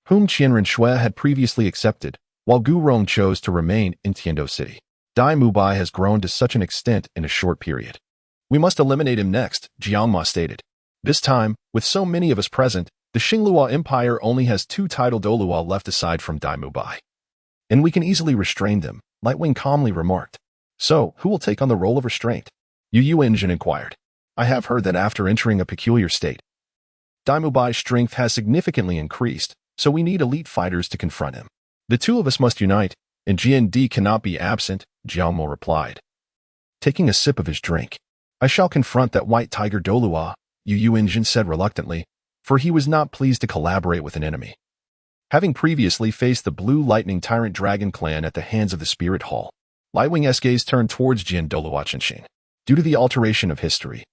whom Qian Renxue had previously accepted, while Gu Rong chose to remain in Tiando City. Dai-Mu-Bai has grown to such an extent in a short period. We must eliminate him next, Jiangma stated. This time, with so many of us present, the Xingluo Empire only has 2 titled Douluo left aside from Dai-Mu-Bai. And we can easily restrain them, Lightwing calmly remarked. So, who will take on the role of restraint? Yu Yunjin inquired. I have heard that after entering a peculiar state, Dai-Mu-Bai's strength has significantly increased, so we need elite fighters to confront him. The two of us must unite, and GND cannot be absent, Jiangmo replied. Taking a sip of his drink. I shall confront that white tiger Douluo, Yu Yunjin said reluctantly, for he was not pleased to collaborate with an enemy. Having previously faced the Blue Lightning Tyrant Dragon Clan at the hands of the Spirit Hall, Lightwing gaze turned towards Jin Douluo Chenxin. Due to the alteration of history,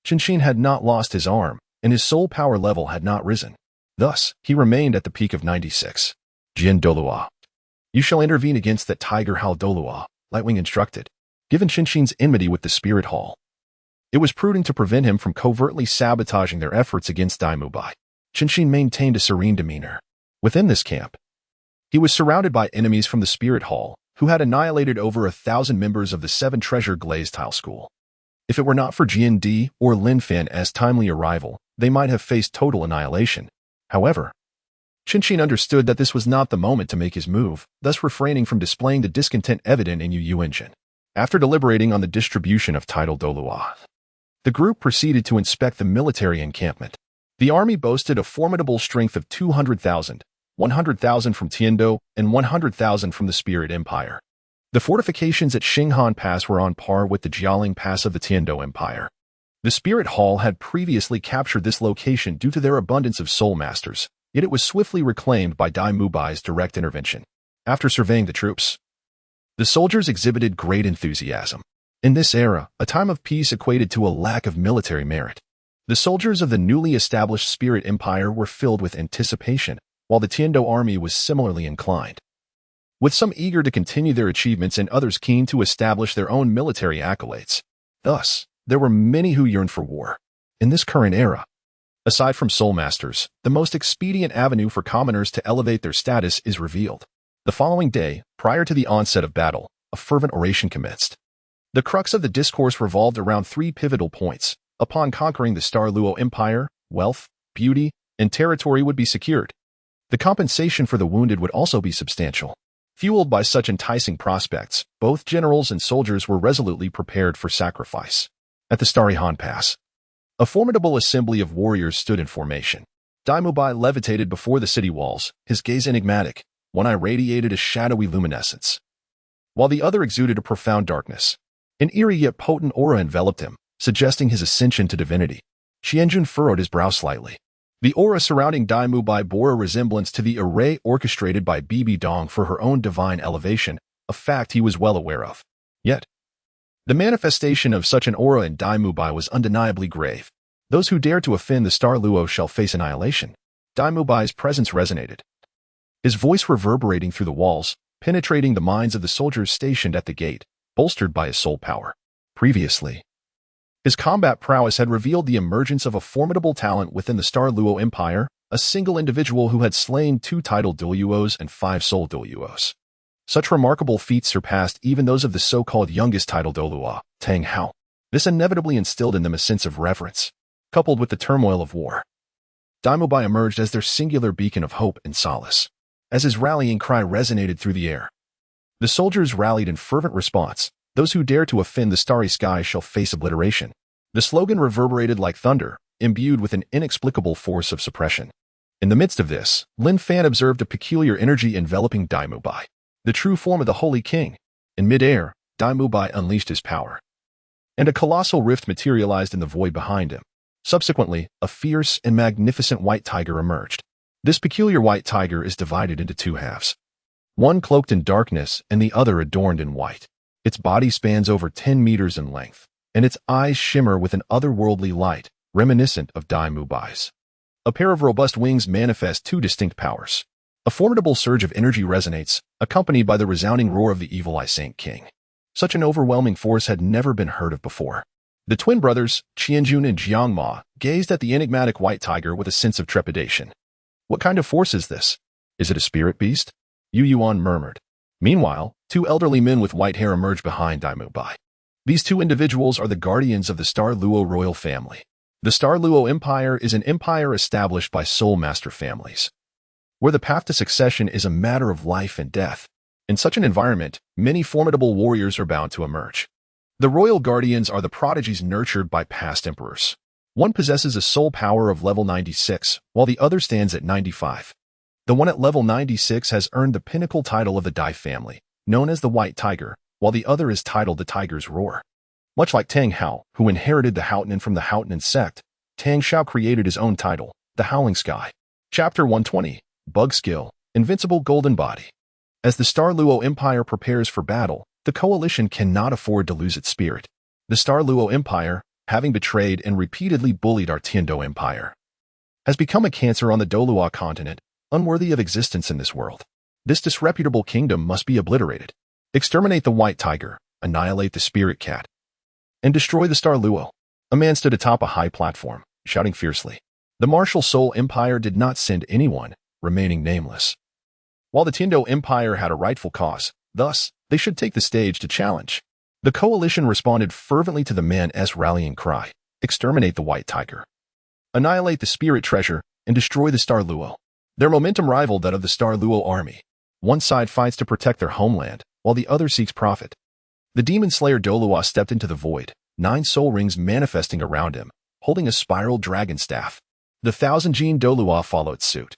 Chenxin had not lost his arm, and his soul power level had not risen. Thus, he remained at the peak of 96. Jin Douluo. You shall intervene against that tiger Hal Douluo, Lightwing instructed. Given Chenxin's enmity with the Spirit Hall, it was prudent to prevent him from covertly sabotaging their efforts against Dai-Mu-Bai. Chenxin maintained a serene demeanor. Within this camp, he was surrounded by enemies from the Spirit Hall, who had annihilated over 1,000 members of the 7 Treasure Glazed Tile School. If it were not for GND or Lin Fan's timely arrival, they might have faced total annihilation. However, Chenxin understood that this was not the moment to make his move, thus refraining from displaying the discontent evident in Yu Yunjin. After deliberating on the distribution of title Douluo, the group proceeded to inspect the military encampment. The army boasted a formidable strength of 200,000, 100,000 from Tiando, and 100,000 from the Spirit Empire. The fortifications at Xinghan Pass were on par with the Jialing Pass of the Tiando Empire. The Spirit Hall had previously captured this location due to their abundance of soul masters, yet it was swiftly reclaimed by Dai-Mu-Bai's direct intervention. After surveying the troops, the soldiers exhibited great enthusiasm. In this era, a time of peace equated to a lack of military merit. The soldiers of the newly established Spirit Empire were filled with anticipation, while the Tiando army was similarly inclined, with some eager to continue their achievements and others keen to establish their own military accolades. Thus, there were many who yearned for war. In this current era, aside from soul masters, the most expedient avenue for commoners to elevate their status is revealed. The following day, prior to the onset of battle, a fervent oration commenced. The crux of the discourse revolved around 3 pivotal points. Upon conquering the Star Luo Empire, wealth, beauty, and territory would be secured. The compensation for the wounded would also be substantial. Fueled by such enticing prospects, both generals and soldiers were resolutely prepared for sacrifice. At the Starry Han Pass, a formidable assembly of warriors stood in formation. Dai-Mu-Bai levitated before the city walls, his gaze enigmatic. One eye radiated a shadowy luminescence, while the other exuded a profound darkness. An eerie yet potent aura enveloped him, suggesting his ascension to divinity. Qianjun furrowed his brow slightly. The aura surrounding Dai-Mu-Bai bore a resemblance to the array orchestrated by Bibi Dong for her own divine elevation, a fact he was well aware of. Yet, the manifestation of such an aura in Dai-Mu-Bai was undeniably grave. Those who dare to offend the Star Luo shall face annihilation. Dai-Mu-Bai's presence resonated, his voice reverberating through the walls, penetrating the minds of the soldiers stationed at the gate, bolstered by his soul power. Previously, his combat prowess had revealed the emergence of a formidable talent within the Star Luo Empire, a single individual who had slain 2 titled Douluos and 5 soul Douluos. Such remarkable feats surpassed even those of the so-called youngest titled Douluo, Tang Hao. This inevitably instilled in them a sense of reverence, coupled with the turmoil of war. Dai-Mu-Bai emerged as their singular beacon of hope and solace. As his rallying cry resonated through the air, The soldiers rallied in fervent response. Those who dare to offend the starry sky shall face obliteration. The slogan reverberated like thunder, imbued with an inexplicable force of suppression. In the midst of this, Lin Fan observed a peculiar energy enveloping By, the true form of the Holy King. In midair, By unleashed his power, and a colossal rift materialized in the void behind him. Subsequently, a fierce and magnificent white tiger emerged. This peculiar white tiger is divided into two halves, one cloaked in darkness and the other adorned in white. Its body spans over 10 meters in length, and its eyes shimmer with an otherworldly light, reminiscent of Bai's. A pair of robust wings manifest two distinct powers. A formidable surge of energy resonates, accompanied by the resounding roar of the evil Xue Qinghe. Such an overwhelming force had never been heard of before. The twin brothers, Qianjun and Jiangma, gazed at the enigmatic white tiger with a sense of trepidation. What kind of force is this? Is it a spirit beast? Yu Yuan murmured. Meanwhile, two elderly men with white hair emerged behind By. These two individuals are the guardians of the Star Luo royal family. The Star Luo Empire is an empire established by soul master families, where the path to succession is a matter of life and death. In such an environment, many formidable warriors are bound to emerge. The royal guardians are the prodigies nurtured by past emperors. One possesses a soul power of level 96, while the other stands at 95. The one at level 96 has earned the pinnacle title of the Dai family, known as the White Tiger, while the other is titled the Tiger's Roar. Much like Tang Hao, who inherited the Houghton from the Houghton sect, Tang Xiao created his own title, the Howling Sky. Chapter 120, Bug Skill, Invincible Golden Body. As the Star Luo Empire prepares for battle, the coalition cannot afford to lose its spirit. The Star Luo Empire, having betrayed and repeatedly bullied our Tiandou Empire, has become a cancer on the Douluo Continent, unworthy of existence in this world. This disreputable kingdom must be obliterated. Exterminate the White Tiger, annihilate the Spirit Cat, and destroy the Star Luo. A man stood atop a high platform, shouting fiercely. The Martial Soul Empire did not send anyone, remaining nameless. While the Tiandou Empire had a rightful cause, thus, they should take the stage to challenge. The coalition responded fervently to the man's rallying cry. Exterminate the White Tiger, annihilate the Spirit Treasure, and destroy the Star Luo. Their momentum rivaled that of the Star Luo army. One side fights to protect their homeland, while the other seeks profit. The demon slayer Douluo stepped into the void, 9 soul rings manifesting around him, holding a spiral dragon staff. The 1,000-gene Douluo followed suit,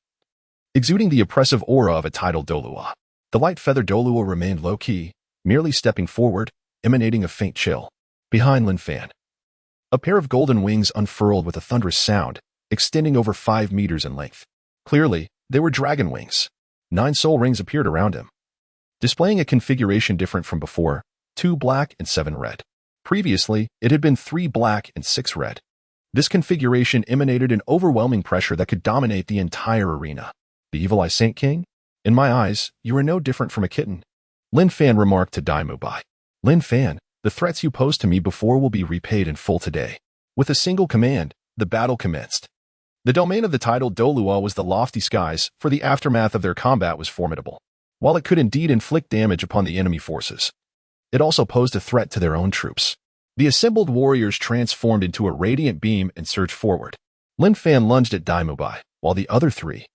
exuding the oppressive aura of a titled Douluo. The light-feathered Douluo remained low-key, merely stepping forward, emanating a faint chill. Behind Lin Fan, a pair of golden wings unfurled with a thunderous sound, extending over 5 meters in length. Clearly, they were dragon wings. 9 soul rings appeared around him, displaying a configuration different from before, 2 black and 7 red. Previously, it had been 3 black and 6 red. This configuration emanated an overwhelming pressure that could dominate the entire arena. The evil Xue Qinghe? In my eyes, you are no different from a kitten. Lin Fan remarked to By. Lin Fan, the threats you posed to me before will be repaid in full today. With a single command, the battle commenced. The domain of the titled Douluo was the lofty skies, for the aftermath of their combat was formidable. While it could indeed inflict damage upon the enemy forces, it also posed a threat to their own troops. The assembled warriors transformed into a radiant beam and surged forward. Lin Fan lunged at By, while the other 3,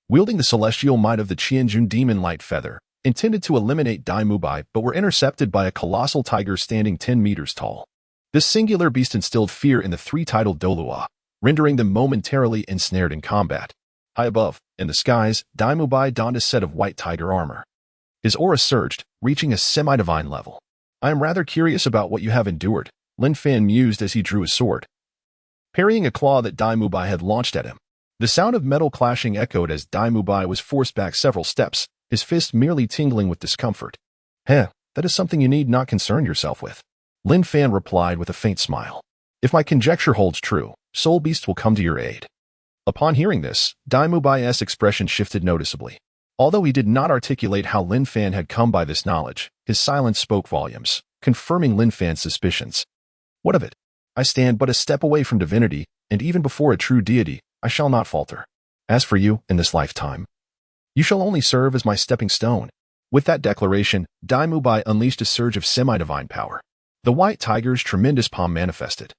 wielding the celestial might of the Qianjun demon light feather, intended to eliminate By but were intercepted by a colossal tiger standing 10 meters tall. This singular beast instilled fear in the 3 titled Douluo, rendering them momentarily ensnared in combat. High above, in the skies, By donned a set of white tiger armor. His aura surged, reaching a semi-divine level. I am rather curious about what you have endured, Lin Fan mused as he drew his sword, parrying a claw that By had launched at him. The sound of metal clashing echoed as By was forced back several steps, his fist merely tingling with discomfort. That is something you need not concern yourself with, Lin Fan replied with a faint smile. If my conjecture holds true, soul beasts will come to your aid. Upon hearing this, Bai's expression shifted noticeably. Although he did not articulate how Lin Fan had come by this knowledge, his silence spoke volumes, confirming Lin Fan's suspicions. What of it? I stand but a step away from divinity, and even before a true deity, I shall not falter. As for you, in this lifetime, you shall only serve as my stepping stone. With that declaration, By unleashed a surge of semi-divine power. The white tiger's tremendous palm manifested,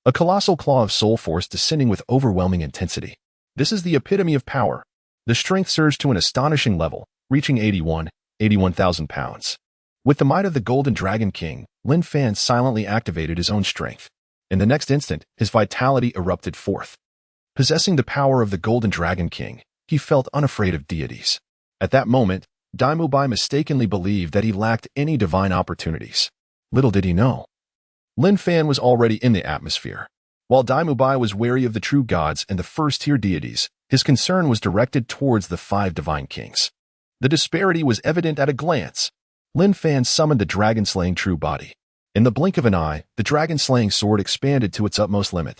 a colossal claw of soul force descending with overwhelming intensity. This is the epitome of power. The strength surged to an astonishing level, reaching 81, 81,000 pounds. With the might of the Golden Dragon King, Lin Fan silently activated his own strength. In the next instant, his vitality erupted forth. Possessing the power of the Golden Dragon King, he felt unafraid of deities. At that moment, By mistakenly believed that he lacked any divine opportunities. Little did he know. Lin Fan was already in the atmosphere. While By was wary of the true gods and the first-tier deities, his concern was directed towards the 5 divine kings. The disparity was evident at a glance. Lin Fan summoned the dragon-slaying true body. In the blink of an eye, the dragon-slaying sword expanded to its utmost limit.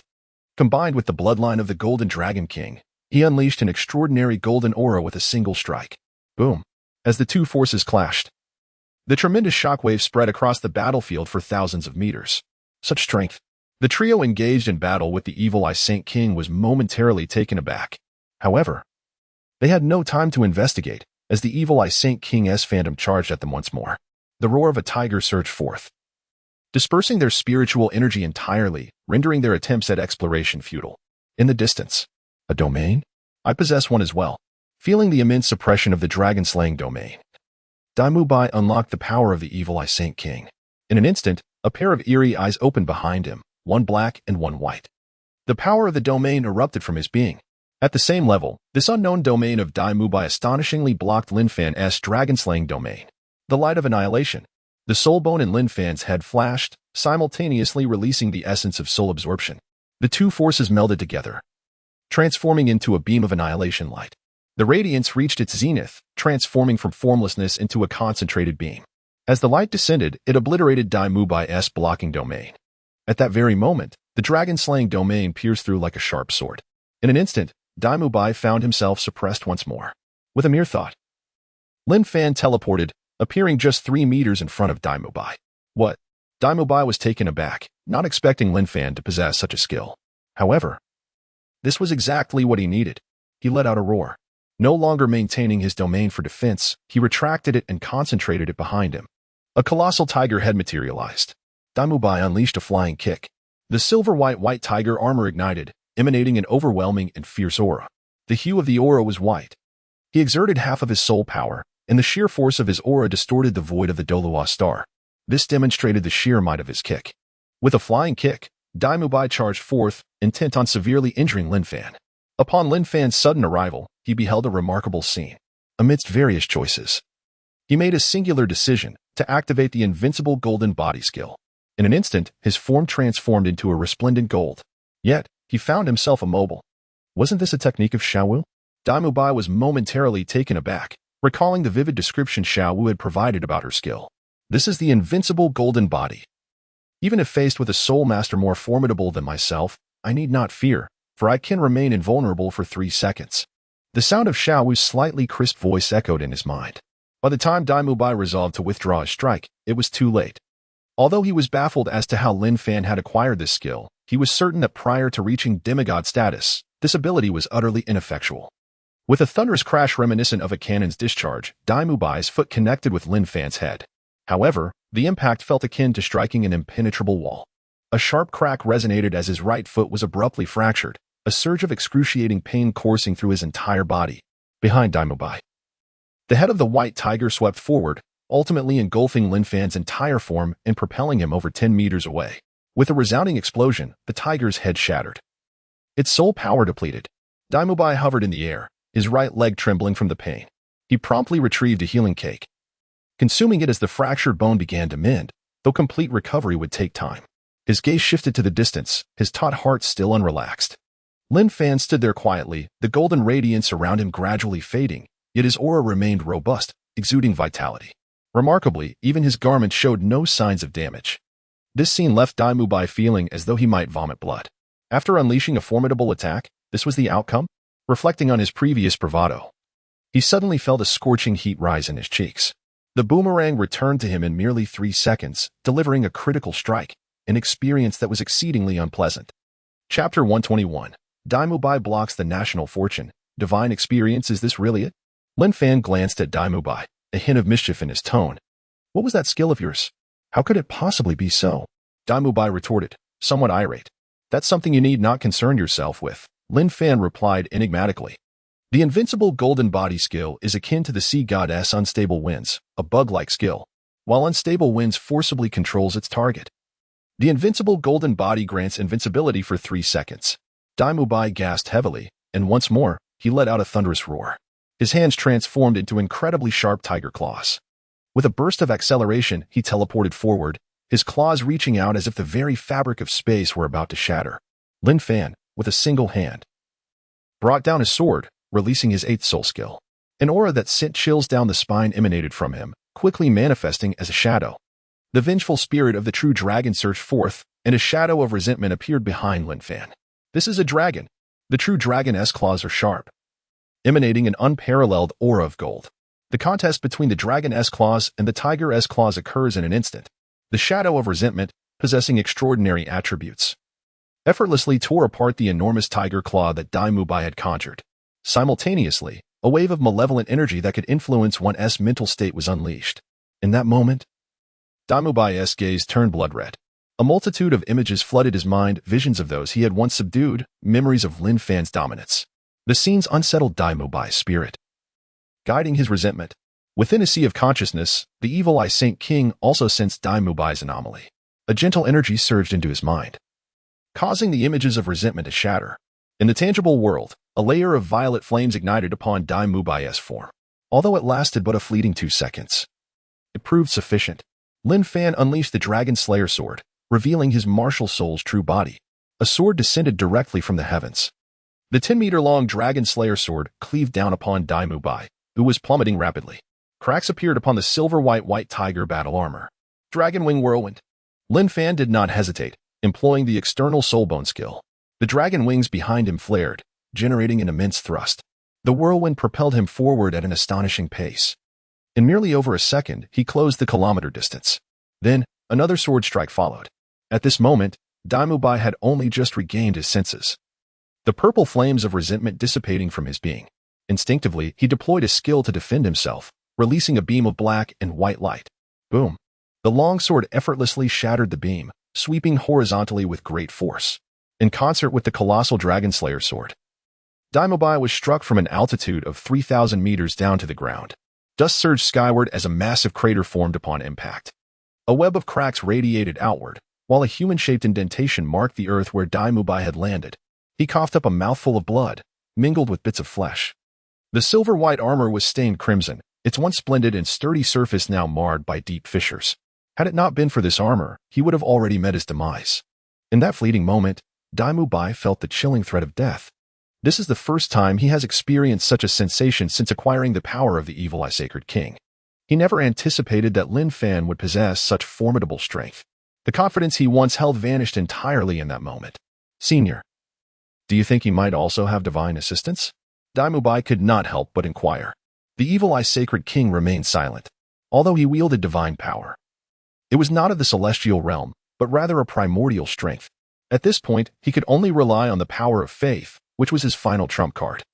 Combined with the bloodline of the Golden Dragon King, he unleashed an extraordinary golden aura with a single strike. Boom! As the two forces clashed, the tremendous shockwave spread across the battlefield for thousands of meters. Such strength! The trio engaged in battle with the evil Eye Saint King was momentarily taken aback. However, they had no time to investigate, as the evil Eye Saint King's phantom charged at them once more. The roar of a tiger surged forth, dispersing their spiritual energy entirely, rendering their attempts at exploration futile. In the distance, a domain? I possess one as well. Feeling the immense suppression of the dragon-slaying domain, By unlocked the power of the evil Eye Saint King. In an instant, a pair of eerie eyes opened behind him, one black and one white. The power of the domain erupted from his being. At the same level, this unknown domain of By astonishingly blocked Lin Fan's dragon-slaying domain. The light of annihilation. The soul bone in Lin Fan's head flashed, simultaneously releasing the essence of soul absorption. The two forces melded together, transforming into a beam of annihilation light. The radiance reached its zenith, transforming from formlessness into a concentrated beam. As the light descended, it obliterated By's blocking domain. At that very moment, the dragon-slaying domain pierced through like a sharp sword. In an instant, By found himself suppressed once more. With a mere thought, Lin Fan teleported, appearing just 3 meters in front of By. What? By was taken aback, not expecting Lin Fan to possess such a skill. However, this was exactly what he needed. He let out a roar. No longer maintaining his domain for defense, he retracted it and concentrated it behind him. A colossal tiger head materialized. By unleashed a flying kick. The silver-white tiger armor ignited, emanating an overwhelming and fierce aura. The hue of the aura was white. He exerted half of his soul power, and the sheer force of his aura distorted the void of the Douluo star. This demonstrated the sheer might of his kick. With a flying kick, By charged forth, intent on severely injuring Lin Fan. Upon Lin Fan's sudden arrival, he beheld a remarkable scene. Amidst various choices, he made a singular decision to activate the invincible golden body skill. In an instant, his form transformed into a resplendent gold. Yet, he found himself immobile. Wasn't this a technique of Xiaowu? By was momentarily taken aback, recalling the vivid description Xiaowu had provided about her skill. This is the invincible golden body. Even if faced with a soul master more formidable than myself, I need not fear, for I can remain invulnerable for 3 seconds. The sound of Xiaowu's slightly crisp voice echoed in his mind. By the time By resolved to withdraw his strike, it was too late. Although he was baffled as to how Lin Fan had acquired this skill, he was certain that prior to reaching demigod status, this ability was utterly ineffectual. With a thunderous crash reminiscent of a cannon's discharge, By's foot connected with Lin Fan's head. However, the impact felt akin to striking an impenetrable wall. A sharp crack resonated as his right foot was abruptly fractured, a surge of excruciating pain coursing through his entire body. Behind By, the head of the white tiger swept forward, ultimately engulfing Lin Fan's entire form and propelling him over 10 meters away. With a resounding explosion, the tiger's head shattered. Its soul power depleted. By hovered in the air, his right leg trembling from the pain. He promptly retrieved a healing cake, consuming it as the fractured bone began to mend, though complete recovery would take time. His gaze shifted to the distance, his taut heart still unrelaxed. Lin Fan stood there quietly, the golden radiance around him gradually fading, yet his aura remained robust, exuding vitality. Remarkably, even his garment showed no signs of damage. This scene left By feeling as though he might vomit blood. After unleashing a formidable attack, this was the outcome? Reflecting on his previous bravado, he suddenly felt a scorching heat rise in his cheeks. The boomerang returned to him in merely 3 seconds, delivering a critical strike, an experience that was exceedingly unpleasant. Chapter 121. By blocks the national fortune. Divine experience, is this really it? Lin Fan glanced at By, a hint of mischief in his tone. What was that skill of yours? How could it possibly be so? By retorted, somewhat irate. That's something you need not concern yourself with, Lin Fan replied enigmatically. The invincible golden body skill is akin to the sea goddess unstable winds, a bug-like skill, while unstable winds forcibly controls its target. The invincible golden body grants invincibility for 3 seconds. By gasped heavily, and once more, he let out a thunderous roar. His hands transformed into incredibly sharp tiger claws. With a burst of acceleration, he teleported forward, his claws reaching out as if the very fabric of space were about to shatter. Lin Fan, with a single hand, brought down his sword, releasing his 8th soul skill. An aura that sent chills down the spine emanated from him, quickly manifesting as a shadow. The vengeful spirit of the true dragon surged forth, and a shadow of resentment appeared behind Lin Fan. This is a dragon. The true dragon's claws are sharp, emanating an unparalleled aura of gold. The contest between the dragon's claws and the tiger's claws occurs in an instant. The shadow of resentment, possessing extraordinary attributes, effortlessly tore apart the enormous tiger claw that By had conjured. Simultaneously, a wave of malevolent energy that could influence one's mental state was unleashed. In that moment, By's gaze turned blood red. A multitude of images flooded his mind, visions of those he had once subdued, memories of Lin Fan's dominance. The scenes unsettled By's spirit, guiding his resentment. Within a sea of consciousness, the evil eye Saint King also sensed By's anomaly. A gentle energy surged into his mind, causing the images of resentment to shatter. In the tangible world, a layer of violet flames ignited upon By's form. Although it lasted but a fleeting 2 seconds, it proved sufficient. Lin Fan unleashed the Dragon Slayer sword, revealing his martial soul's true body. A sword descended directly from the heavens. The 10-meter-long Dragon Slayer sword cleaved down upon By, who was plummeting rapidly. Cracks appeared upon the silver-white tiger battle armor. Dragon Wing Whirlwind. Lin Fan did not hesitate, employing the external soulbone skill. The dragon wings behind him flared, generating an immense thrust. The whirlwind propelled him forward at an astonishing pace. In merely over a second, he closed the kilometer distance. Then, another sword strike followed. At this moment, By had only just regained his senses, the purple flames of resentment dissipating from his being. Instinctively, he deployed a skill to defend himself, releasing a beam of black and white light. Boom! The long sword effortlessly shattered the beam, sweeping horizontally with great force. In concert with the colossal Dragon Slayer sword, By was struck from an altitude of 3,000 meters down to the ground. Dust surged skyward as a massive crater formed upon impact. A web of cracks radiated outward, while a human-shaped indentation marked the earth where By had landed. He coughed up a mouthful of blood, mingled with bits of flesh. The silver-white armor was stained crimson, its once splendid and sturdy surface now marred by deep fissures. Had it not been for this armor, he would have already met his demise. In that fleeting moment, By felt the chilling threat of death. This is the first time he has experienced such a sensation since acquiring the power of the evil eye Sacred King. He never anticipated that Lin Fan would possess such formidable strength. The confidence he once held vanished entirely in that moment. Senior, do you think he might also have divine assistance? By could not help but inquire. The evil eye Sacred King remained silent, although he wielded divine power. It was not of the celestial realm, but rather a primordial strength. At this point, he could only rely on the power of faith, which was his final trump card.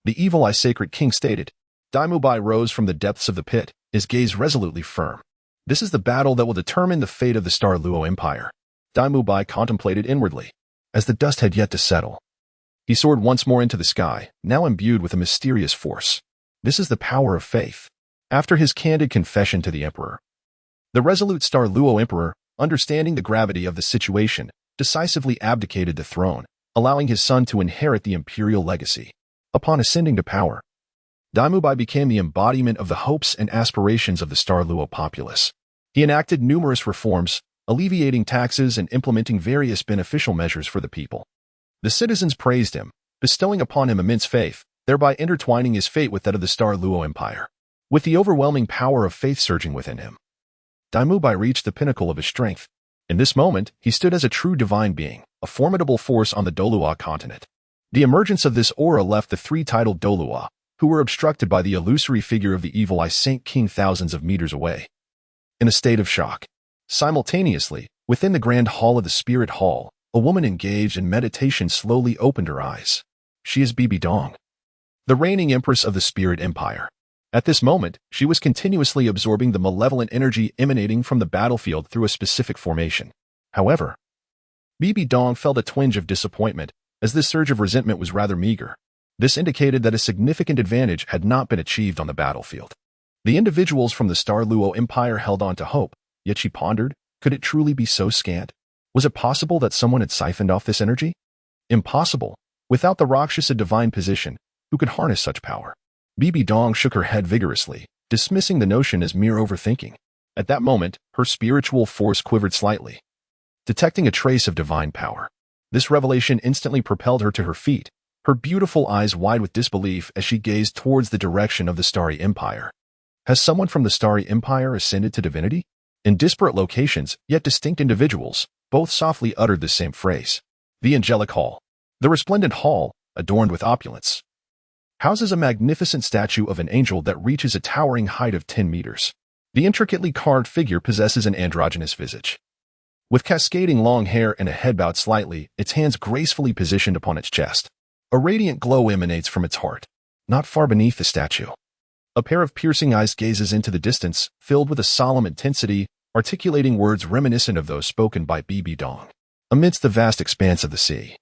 The evil eye Sacred King stated. By rose from the depths of the pit, his gaze resolutely firm. This is the battle that will determine the fate of the Star Luo Empire. By contemplated inwardly. As the dust had yet to settle, he soared once more into the sky, now imbued with a mysterious force. This is the power of faith. After his candid confession to the Emperor, the resolute Star Luo Emperor, understanding the gravity of the situation, decisively abdicated the throne, allowing his son to inherit the imperial legacy. Upon ascending to power, By became the embodiment of the hopes and aspirations of the Star Luo populace. He enacted numerous reforms, alleviating taxes and implementing various beneficial measures for the people. The citizens praised him, bestowing upon him immense faith, thereby intertwining his fate with that of the Star Luo Empire. With the overwhelming power of faith surging within him, By reached the pinnacle of his strength. In this moment, he stood as a true divine being, a formidable force on the Douluo Continent. The emergence of this aura left the 3 titled Douluo, who were obstructed by the illusory figure of the evil eye Saint King thousands of meters away, in a state of shock. Simultaneously, within the grand hall of the Spirit Hall, a woman engaged in meditation slowly opened her eyes. She is Bibi Dong, the reigning empress of the Spirit Empire. At this moment, she was continuously absorbing the malevolent energy emanating from the battlefield through a specific formation. However, Bibi Dong felt a twinge of disappointment, as this surge of resentment was rather meager. This indicated that a significant advantage had not been achieved on the battlefield. The individuals from the Star Luo Empire held on to hope, yet she pondered, could it truly be so scant? Was it possible that someone had siphoned off this energy? Impossible. Without the Rakshasa divine position, who could harness such power? Bibi Dong shook her head vigorously, dismissing the notion as mere overthinking. At that moment, her spiritual force quivered slightly, detecting a trace of divine power. This revelation instantly propelled her to her feet, her beautiful eyes wide with disbelief as she gazed towards the direction of the Starry Empire. Has someone from the Starry Empire ascended to divinity? In disparate locations, yet distinct individuals, both softly uttered the same phrase. The angelic hall. The resplendent hall, adorned with opulence, houses a magnificent statue of an angel that reaches a towering height of 10 meters. The intricately carved figure possesses an androgynous visage. With cascading long hair and a head bowed slightly, its hands gracefully positioned upon its chest. A radiant glow emanates from its heart. Not far beneath the statue, a pair of piercing eyes gazes into the distance, filled with a solemn intensity, articulating words reminiscent of those spoken by Bibi Dong. Amidst the vast expanse of the sea,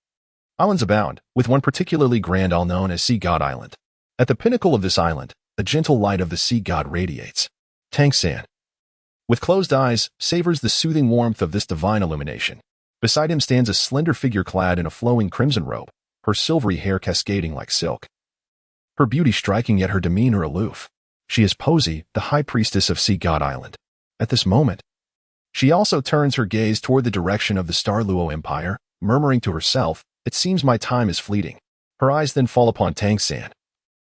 islands abound, with one particularly grand isle known as Sea God Island. At the pinnacle of this island, a gentle light of the sea god radiates. Tang San, with closed eyes, savors the soothing warmth of this divine illumination. Beside him stands a slender figure clad in a flowing crimson robe, her silvery hair cascading like silk. Her beauty striking yet her demeanor aloof. She is Posy, the high priestess of Sea God Island. At this moment, she also turns her gaze toward the direction of the Star Luo Empire, murmuring to herself, "It seems my time is fleeting." Her eyes then fall upon Tang San.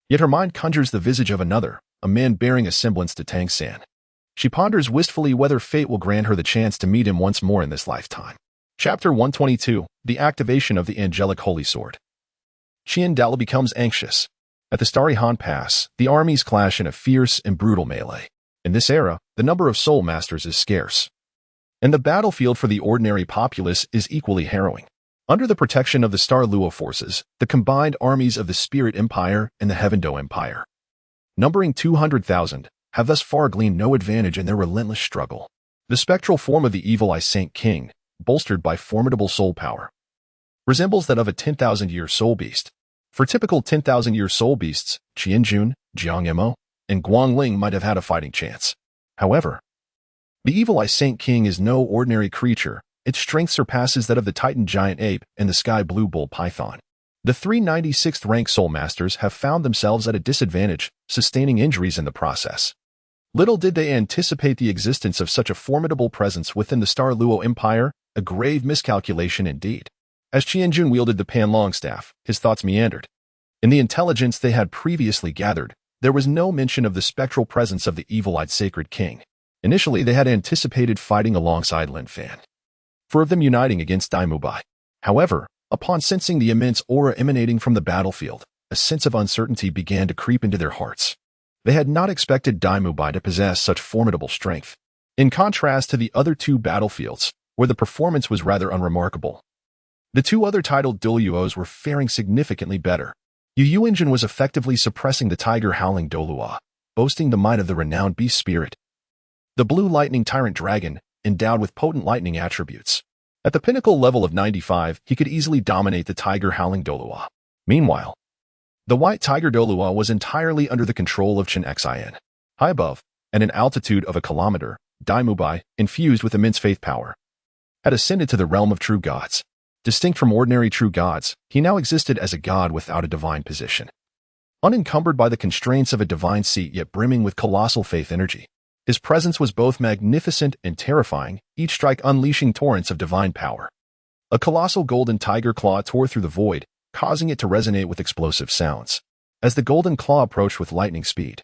Yet her mind conjures the visage of another, a man bearing a semblance to Tang San. She ponders wistfully whether fate will grant her the chance to meet him once more in this lifetime. Chapter 122, The Activation of the Angelic Holy Sword. Qian Dou becomes anxious. At the Starry Han Pass, the armies clash in a fierce and brutal melee. In this era, the number of soul masters is scarce, and the battlefield for the ordinary populace is equally harrowing. Under the protection of the Star Luo forces, the combined armies of the Spirit Empire and the Heaven Dou Empire, numbering 200,000, have thus far gleaned no advantage in their relentless struggle. The spectral form of the evil Xue Qinghe, bolstered by formidable soul power, resembles that of a 10,000-year soul beast. For typical 10,000-year soul beasts, Qianjun, Jiangmo, and Guangling might have had a fighting chance. However, the evil Xue Qinghe is no ordinary creature. Its strength surpasses that of the Titan giant ape and the sky blue bull python. The 396th rank soul masters have found themselves at a disadvantage, sustaining injuries in the process. Little did they anticipate the existence of such a formidable presence within the Star Luo Empire, a grave miscalculation indeed. As Qianjun wielded the Pan Longstaff, his thoughts meandered. In the intelligence they had previously gathered, there was no mention of the spectral presence of the evil-eyed Sacred King. Initially, they had anticipated fighting alongside Lin Fan, for of them uniting against By. However, upon sensing the immense aura emanating from the battlefield, a sense of uncertainty began to creep into their hearts. They had not expected By to possess such formidable strength. In contrast to the other two battlefields, where the performance was rather unremarkable, the two other titled Douluos were faring significantly better. Yu Engine was effectively suppressing the tiger howling Douluo, boasting the might of the renowned beast spirit, the blue lightning tyrant dragon, endowed with potent lightning attributes. At the pinnacle level of 95, he could easily dominate the tiger howling Douluo. Meanwhile, the white tiger Douluo was entirely under the control of Chen Xin. High above, at an altitude of a kilometer, By, infused with immense faith power, had ascended to the realm of true gods. Distinct from ordinary true gods, he now existed as a god without a divine position. Unencumbered by the constraints of a divine seat yet brimming with colossal faith energy, his presence was both magnificent and terrifying, each strike unleashing torrents of divine power. A colossal golden tiger claw tore through the void, causing it to resonate with explosive sounds. As the golden claw approached with lightning speed,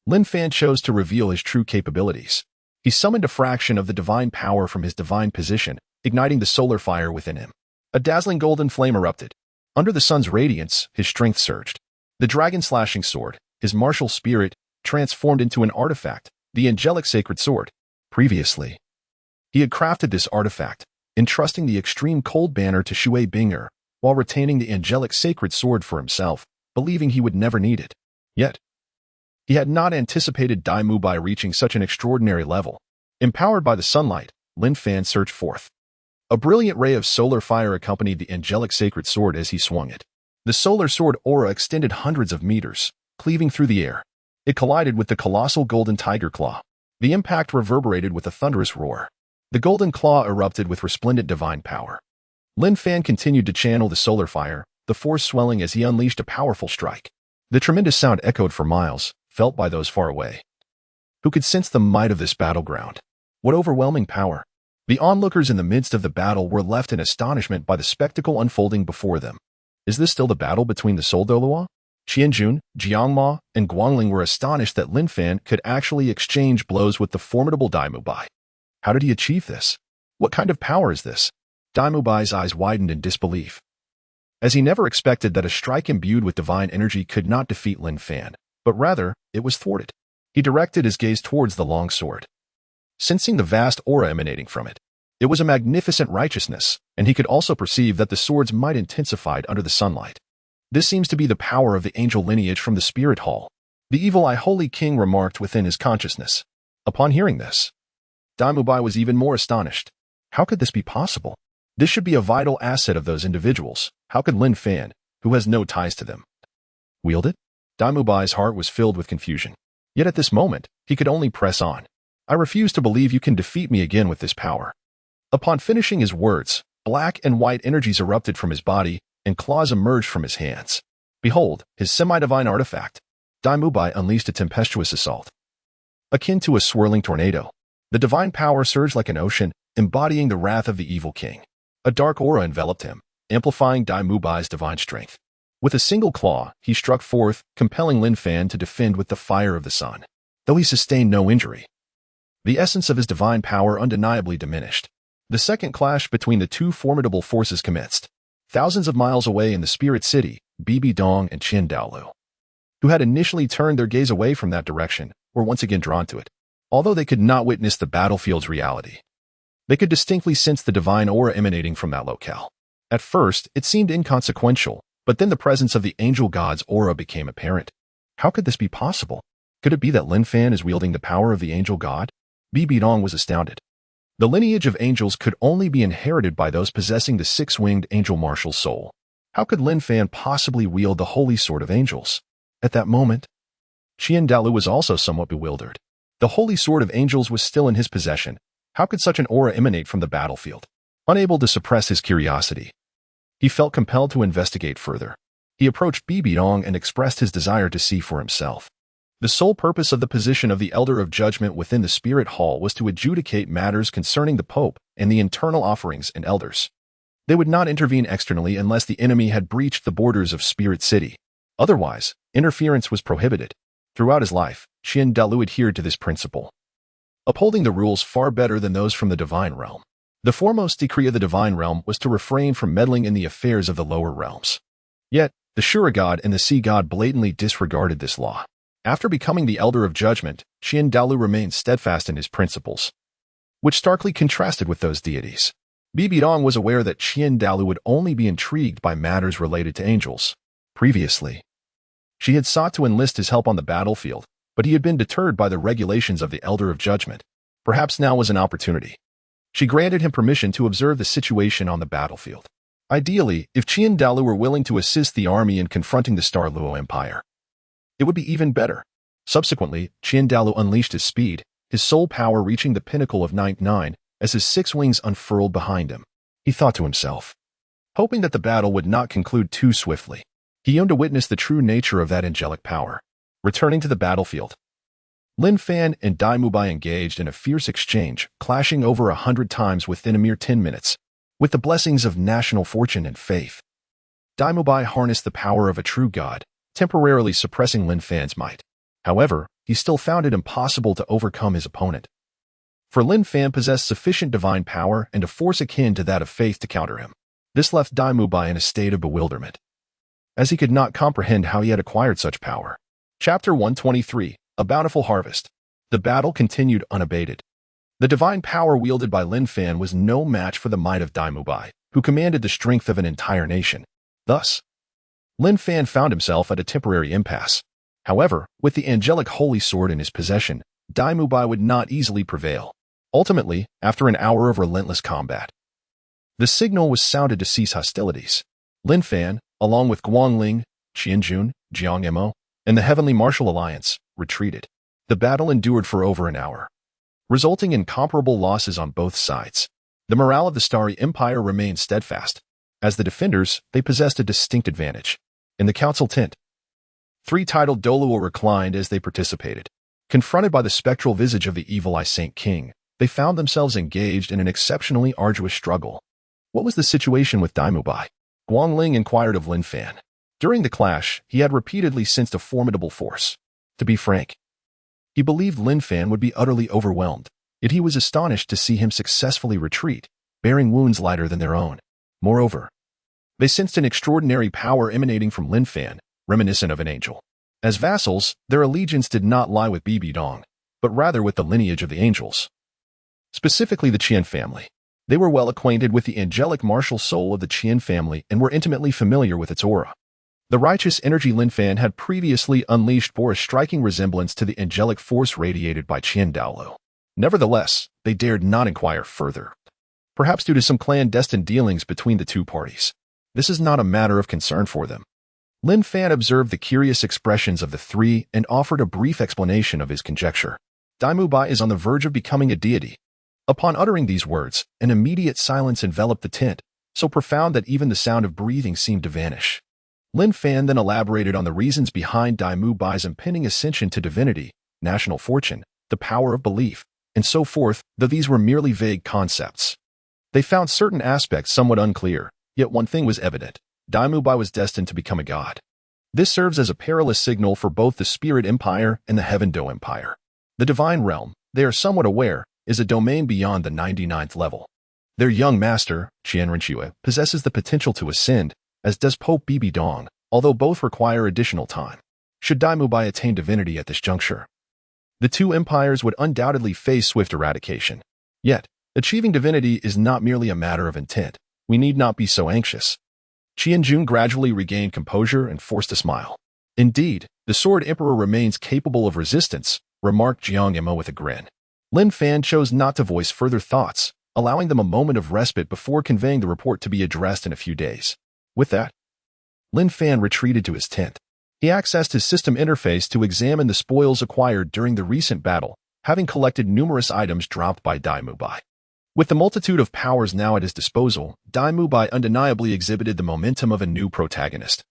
Lin Fan chose to reveal his true capabilities. He summoned a fraction of the divine power from his divine position, igniting the solar fire within him. A dazzling golden flame erupted. Under the sun's radiance, his strength surged. The dragon-slashing sword, his martial spirit, transformed into an artifact, the angelic sacred sword. Previously, he had crafted this artifact, entrusting the extreme cold banner to Xue Qinghe, while retaining the angelic sacred sword for himself, believing he would never need it. Yet, he had not anticipated By reaching such an extraordinary level. Empowered by the sunlight, Lin Fan surged forth. A brilliant ray of solar fire accompanied the angelic sacred sword as he swung it. The solar sword aura extended hundreds of meters, cleaving through the air. It collided with the colossal golden tiger claw. The impact reverberated with a thunderous roar. The golden claw erupted with resplendent divine power. Lin Fan continued to channel the solar fire, the force swelling as he unleashed a powerful strike. The tremendous sound echoed for miles, felt by those far away. Who could sense the might of this battleground? What overwhelming power! The onlookers in the midst of the battle were left in astonishment by the spectacle unfolding before them. Is this still the battle between the Soul Douluo? Qianjun, Jiangma, and Guangling were astonished that Lin Fan could actually exchange blows with the formidable By. How did he achieve this? What kind of power is this? Bai's eyes widened in disbelief, as he never expected that a strike imbued with divine energy could not defeat Lin Fan, but rather, it was thwarted. He directed his gaze towards the long sword, sensing the vast aura emanating from it. It was a magnificent righteousness, and he could also perceive that the sword's might intensified under the sunlight. This seems to be the power of the angel lineage from the Spirit Hall, the evil-eye Holy King remarked within his consciousness. Upon hearing this, By was even more astonished. How could this be possible? This should be a vital asset of those individuals. How could Lin Fan, who has no ties to them, wield it? Bai's heart was filled with confusion. Yet at this moment, he could only press on. I refuse to believe you can defeat me again with this power. Upon finishing his words, black and white energies erupted from his body, and claws emerged from his hands. Behold, his semi-divine artifact. By unleashed a tempestuous assault, akin to a swirling tornado. The divine power surged like an ocean, embodying the wrath of the evil king. A dark aura enveloped him, amplifying Bai's divine strength. With a single claw, he struck forth, compelling Lin Fan to defend with the fire of the sun. Though he sustained no injury, the essence of his divine power undeniably diminished. The second clash between the two formidable forces commenced. Thousands of miles away in the Spirit City, Dong and Qian Daolu, who had initially turned their gaze away from that direction, were once again drawn to it. Although they could not witness the battlefield's reality, they could distinctly sense the divine aura emanating from that locale. At first, it seemed inconsequential, but then the presence of the angel god's aura became apparent. How could this be possible? Could it be that Lin Fan is wielding the power of the angel god? Dong was astounded. The lineage of angels could only be inherited by those possessing the six-winged angel martial soul. How could Lin Fan possibly wield the holy sword of angels? At that moment, Qian Daolu was also somewhat bewildered. The holy sword of angels was still in his possession. How could such an aura emanate from the battlefield? Unable to suppress his curiosity, he felt compelled to investigate further. He approached Dong and expressed his desire to see for himself. The sole purpose of the position of the Elder of Judgment within the Spirit Hall was to adjudicate matters concerning the Pope and the internal offerings and elders. They would not intervene externally unless the enemy had breached the borders of Spirit City. Otherwise, interference was prohibited. Throughout his life, Qian Daolu adhered to this principle, upholding the rules far better than those from the divine realm. The foremost decree of the divine realm was to refrain from meddling in the affairs of the lower realms. Yet, the Shura god and the Sea god blatantly disregarded this law. After becoming the Elder of Judgment, Qian Daolu remained steadfast in his principles, which starkly contrasted with those deities. Dong was aware that Qian Daolu would only be intrigued by matters related to angels. Previously, she had sought to enlist his help on the battlefield, but he had been deterred by the regulations of the Elder of Judgment. Perhaps now was an opportunity. She granted him permission to observe the situation on the battlefield. Ideally, if Qian Daolu were willing to assist the army in confronting the Star Luo Empire, it would be even better. Subsequently, Qian Daolu unleashed his speed, his soul power reaching the pinnacle of 99 as his six wings unfurled behind him. He thought to himself, hoping that the battle would not conclude too swiftly. He yearned to witness the true nature of that angelic power. Returning to the battlefield, Lin Fan and By engaged in a fierce exchange, clashing over 100 times within a mere 10 minutes. With the blessings of national fortune and faith, By harnessed the power of a true god, temporarily suppressing Lin Fan's might. However, he still found it impossible to overcome his opponent. For Lin Fan possessed sufficient divine power and a force akin to that of faith to counter him. This left By in a state of bewilderment, as he could not comprehend how he had acquired such power. Chapter 123, A Bountiful Harvest. The battle continued unabated. The divine power wielded by Lin Fan was no match for the might of By, who commanded the strength of an entire nation. Thus, Lin Fan found himself at a temporary impasse. However, with the angelic holy sword in his possession, By would not easily prevail. Ultimately, after an hour of relentless combat, the signal was sounded to cease hostilities. Lin Fan, along with Guangling, Qianjun, Jiangmo, and the Heavenly Martial Alliance, retreated. The battle endured for over an hour, resulting in comparable losses on both sides. The morale of the Starry Empire remained steadfast. As the defenders, they possessed a distinct advantage. In the council tent, 3 titled Douluo reclined as they participated. Confronted by the spectral visage of the evil Eye Saint King, they found themselves engaged in an exceptionally arduous struggle. What was the situation with By? Guangling inquired of Lin Fan. During the clash, he had repeatedly sensed a formidable force. To be frank, he believed Lin Fan would be utterly overwhelmed, yet he was astonished to see him successfully retreat, bearing wounds lighter than their own. Moreover, they sensed an extraordinary power emanating from Lin Fan, reminiscent of an angel. As vassals, their allegiance did not lie with Dong, but rather with the lineage of the angels. Specifically the Qian family. They were well acquainted with the angelic martial soul of the Qian family and were intimately familiar with its aura. The righteous energy Lin Fan had previously unleashed bore a striking resemblance to the angelic force radiated by Qian Douluo. Nevertheless, they dared not inquire further. Perhaps due to some clandestine dealings between the two parties. This is not a matter of concern for them. Lin Fan observed the curious expressions of the 3 and offered a brief explanation of his conjecture. By is on the verge of becoming a deity. Upon uttering these words, an immediate silence enveloped the tent, so profound that even the sound of breathing seemed to vanish. Lin Fan then elaborated on the reasons behind Bai's impending ascension to divinity, national fortune, the power of belief, and so forth, though these were merely vague concepts. They found certain aspects somewhat unclear, yet one thing was evident. By was destined to become a god. This serves as a perilous signal for both the Spirit Empire and the Heaven Dou Empire. The Divine Realm, they are somewhat aware, is a domain beyond the 99th level. Their young master, Qian Renxue, possesses the potential to ascend, as does Pope Dong, although both require additional time. Should By attain divinity at this juncture, the two empires would undoubtedly face swift eradication. Yet, achieving divinity is not merely a matter of intent. We need not be so anxious. Qianjun gradually regained composure and forced a smile. Indeed, the Sword Emperor remains capable of resistance, remarked Jiangmo with a grin. Lin Fan chose not to voice further thoughts, allowing them a moment of respite before conveying the report to be addressed in a few days. With that, Lin Fan retreated to his tent. He accessed his system interface to examine the spoils acquired during the recent battle, having collected numerous items dropped by By. With the multitude of powers now at his disposal, By undeniably exhibited the momentum of a new protagonist,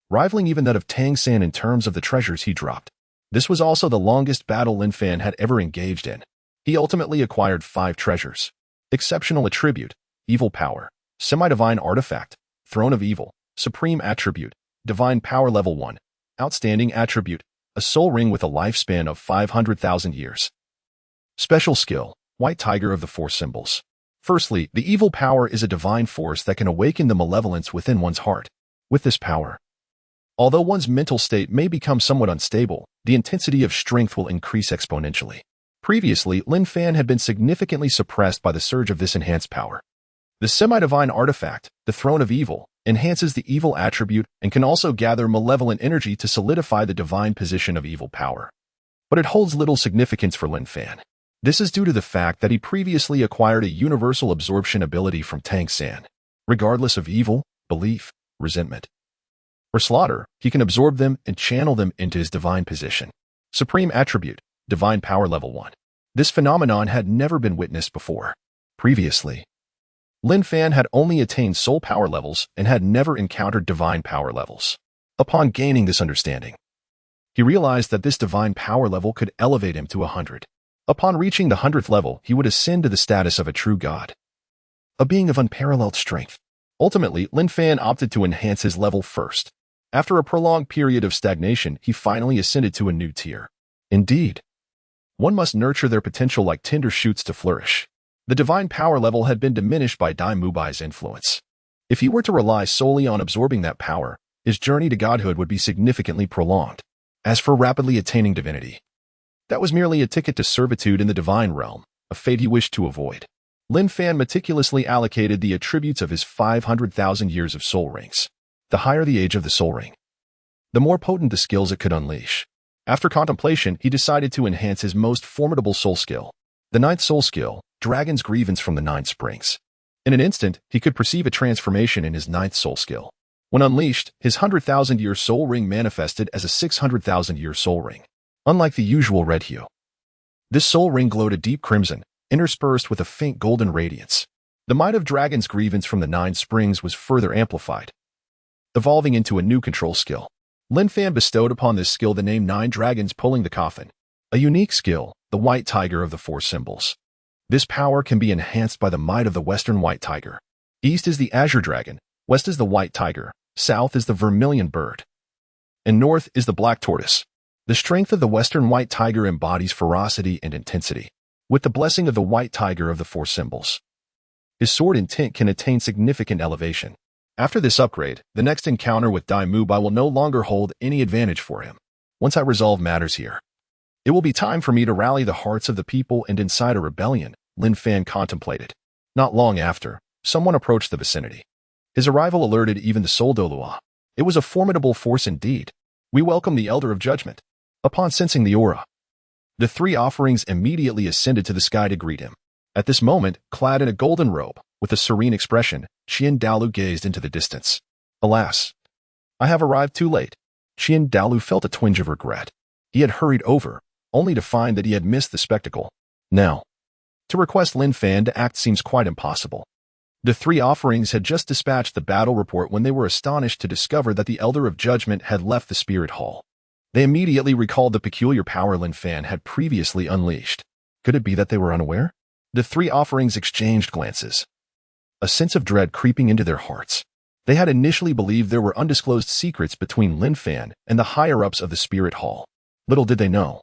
rivaling even that of Tang San in terms of the treasures he dropped. This was also the longest battle Lin Fan had ever engaged in. He ultimately acquired 5 treasures: exceptional attribute, evil power, semi-divine artifact, throne of evil, supreme attribute, divine power level 1, outstanding attribute, a soul ring with a lifespan of 500,000 years. Special skill, White Tiger of the 4 symbols. Firstly, the evil power is a divine force that can awaken the malevolence within one's heart. With this power, although one's mental state may become somewhat unstable, the intensity of strength will increase exponentially. Previously, Lin Fan had been significantly suppressed by the surge of this enhanced power. The semi-divine artifact, the Throne of Evil, enhances the evil attribute and can also gather malevolent energy to solidify the divine position of evil power. But it holds little significance for Lin Fan. This is due to the fact that he previously acquired a universal absorption ability from Tang San. Regardless of evil, belief, resentment, or slaughter, he can absorb them and channel them into his divine position. Supreme attribute, divine power level 1. This phenomenon had never been witnessed before. Previously, Lin Fan had only attained soul power levels and had never encountered divine power levels. Upon gaining this understanding, he realized that this divine power level could elevate him to 100. Upon reaching the 100th level, he would ascend to the status of a true god, a being of unparalleled strength. Ultimately, Lin Fan opted to enhance his level first. After a prolonged period of stagnation, he finally ascended to a new tier. Indeed, one must nurture their potential like tender shoots to flourish. The divine power level had been diminished by Bai's influence. If he were to rely solely on absorbing that power, his journey to godhood would be significantly prolonged. As for rapidly attaining divinity, that was merely a ticket to servitude in the divine realm, a fate he wished to avoid. Lin Fan meticulously allocated the attributes of his 500,000 years of soul rings. The higher the age of the soul ring, the more potent the skills it could unleash. After contemplation, he decided to enhance his most formidable soul skill, the 9th soul skill, Dragon's Grievance from the 9 Springs. In an instant, he could perceive a transformation in his 9th soul skill. When unleashed, his 100,000-year soul ring manifested as a 600,000-year soul ring, unlike the usual red hue. This soul ring glowed a deep crimson, interspersed with a faint golden radiance. The might of Dragon's grievance from the 9 springs was further amplified, evolving into a new control skill. Lin Fan bestowed upon this skill the name 9 Dragons Pulling the Coffin, a unique skill, the White Tiger of the 4 symbols. This power can be enhanced by the might of the Western White Tiger. East is the Azure Dragon, West is the White Tiger, South is the Vermilion Bird, and North is the Black Tortoise. The strength of the Western White Tiger embodies ferocity and intensity, with the blessing of the White Tiger of the 4 symbols. His sword intent can attain significant elevation. After this upgrade, the next encounter with Douluo will no longer hold any advantage for him. Once I resolve matters here, it will be time for me to rally the hearts of the people and incite a rebellion, Lin Fan contemplated. Not long after, someone approached the vicinity. His arrival alerted even the Soul Douluo. It was a formidable force indeed. We welcome the Elder of Judgment. Upon sensing the aura, the 3 offerings immediately ascended to the sky to greet him. At this moment, clad in a golden robe, with a serene expression, Douluo gazed into the distance. Alas, I have arrived too late. Douluo felt a twinge of regret. He had hurried over, only to find that he had missed the spectacle. Now, to request Lin Fan to act seems quite impossible. The 3 offerings had just dispatched the battle report when they were astonished to discover that the Elder of Judgment had left the Spirit Hall. They immediately recalled the peculiar power Lin Fan had previously unleashed. Could it be that they were unaware? The 3 offerings exchanged glances, a sense of dread creeping into their hearts. They had initially believed there were undisclosed secrets between Lin Fan and the higher-ups of the Spirit Hall. Little did they know.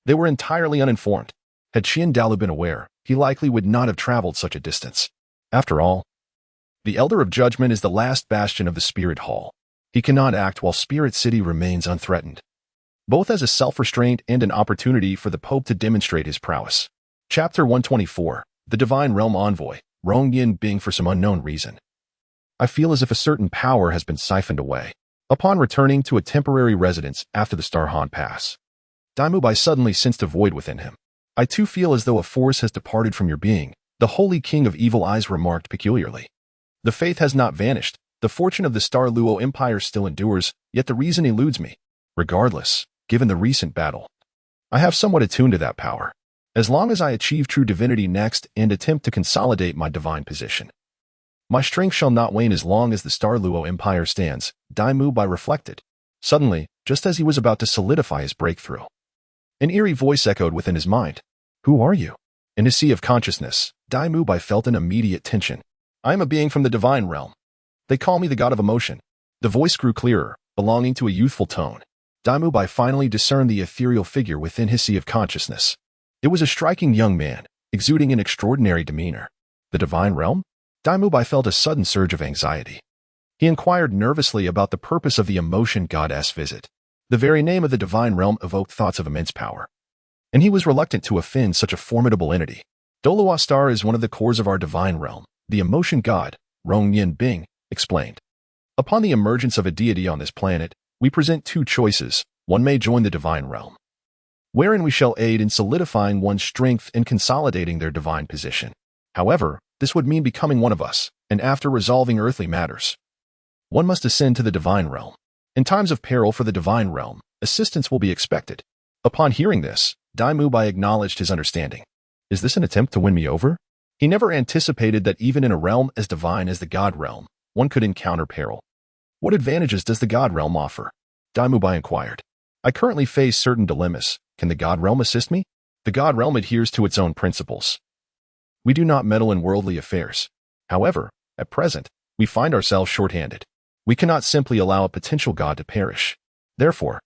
They were entirely uninformed. Had Douluo been aware, he likely would not have traveled such a distance. After all, the Elder of Judgment is the last bastion of the Spirit Hall. He cannot act while Spirit City remains unthreatened, both as a self-restraint and an opportunity for the Pope to demonstrate his prowess. Chapter 124, The Divine Realm Envoy, Rongying Bing. For some unknown reason, I feel as if a certain power has been siphoned away. Upon returning to a temporary residence after the Starhan Pass, Douluo suddenly sensed a void within him. I too feel as though a force has departed from your being, the Holy King of Evil Eyes remarked peculiarly. The faith has not vanished. The fortune of the Star Luo Empire still endures, yet the reason eludes me. Regardless, given the recent battle, I have somewhat attuned to that power. As long as I achieve true divinity next and attempt to consolidate my divine position, my strength shall not wane as long as the Star Luo Empire stands, Douluo reflected. Suddenly, just as he was about to solidify his breakthrough, an eerie voice echoed within his mind. Who are you? In his sea of consciousness, Douluo felt an immediate tension. I am a being from the divine realm. They call me the god of emotion. The voice grew clearer, belonging to a youthful tone. Douluo finally discerned the ethereal figure within his sea of consciousness. It was a striking young man, exuding an extraordinary demeanor. The divine realm? Douluo felt a sudden surge of anxiety. He inquired nervously about the purpose of the emotion goddess visit. The very name of the divine realm evoked thoughts of immense power, and he was reluctant to offend such a formidable entity. Douluo Star is one of the cores of our divine realm, the emotion god, Rongying Bing explained. Upon the emergence of a deity on this planet, we present 2 choices. One may join the divine realm, wherein we shall aid in solidifying one's strength and consolidating their divine position. However, this would mean becoming one of us, and after resolving earthly matters, one must ascend to the divine realm. In times of peril for the divine realm, assistance will be expected. Upon hearing this, Douluo acknowledged his understanding. Is this an attempt to win me over? He never anticipated that even in a realm as divine as the God realm, one could encounter peril. What advantages does the God realm offer? Douluo inquired. I currently face certain dilemmas. Can the God realm assist me? The God realm adheres to its own principles. We do not meddle in worldly affairs. However, at present, we find ourselves short-handed. We cannot simply allow a potential god to perish. Therefore,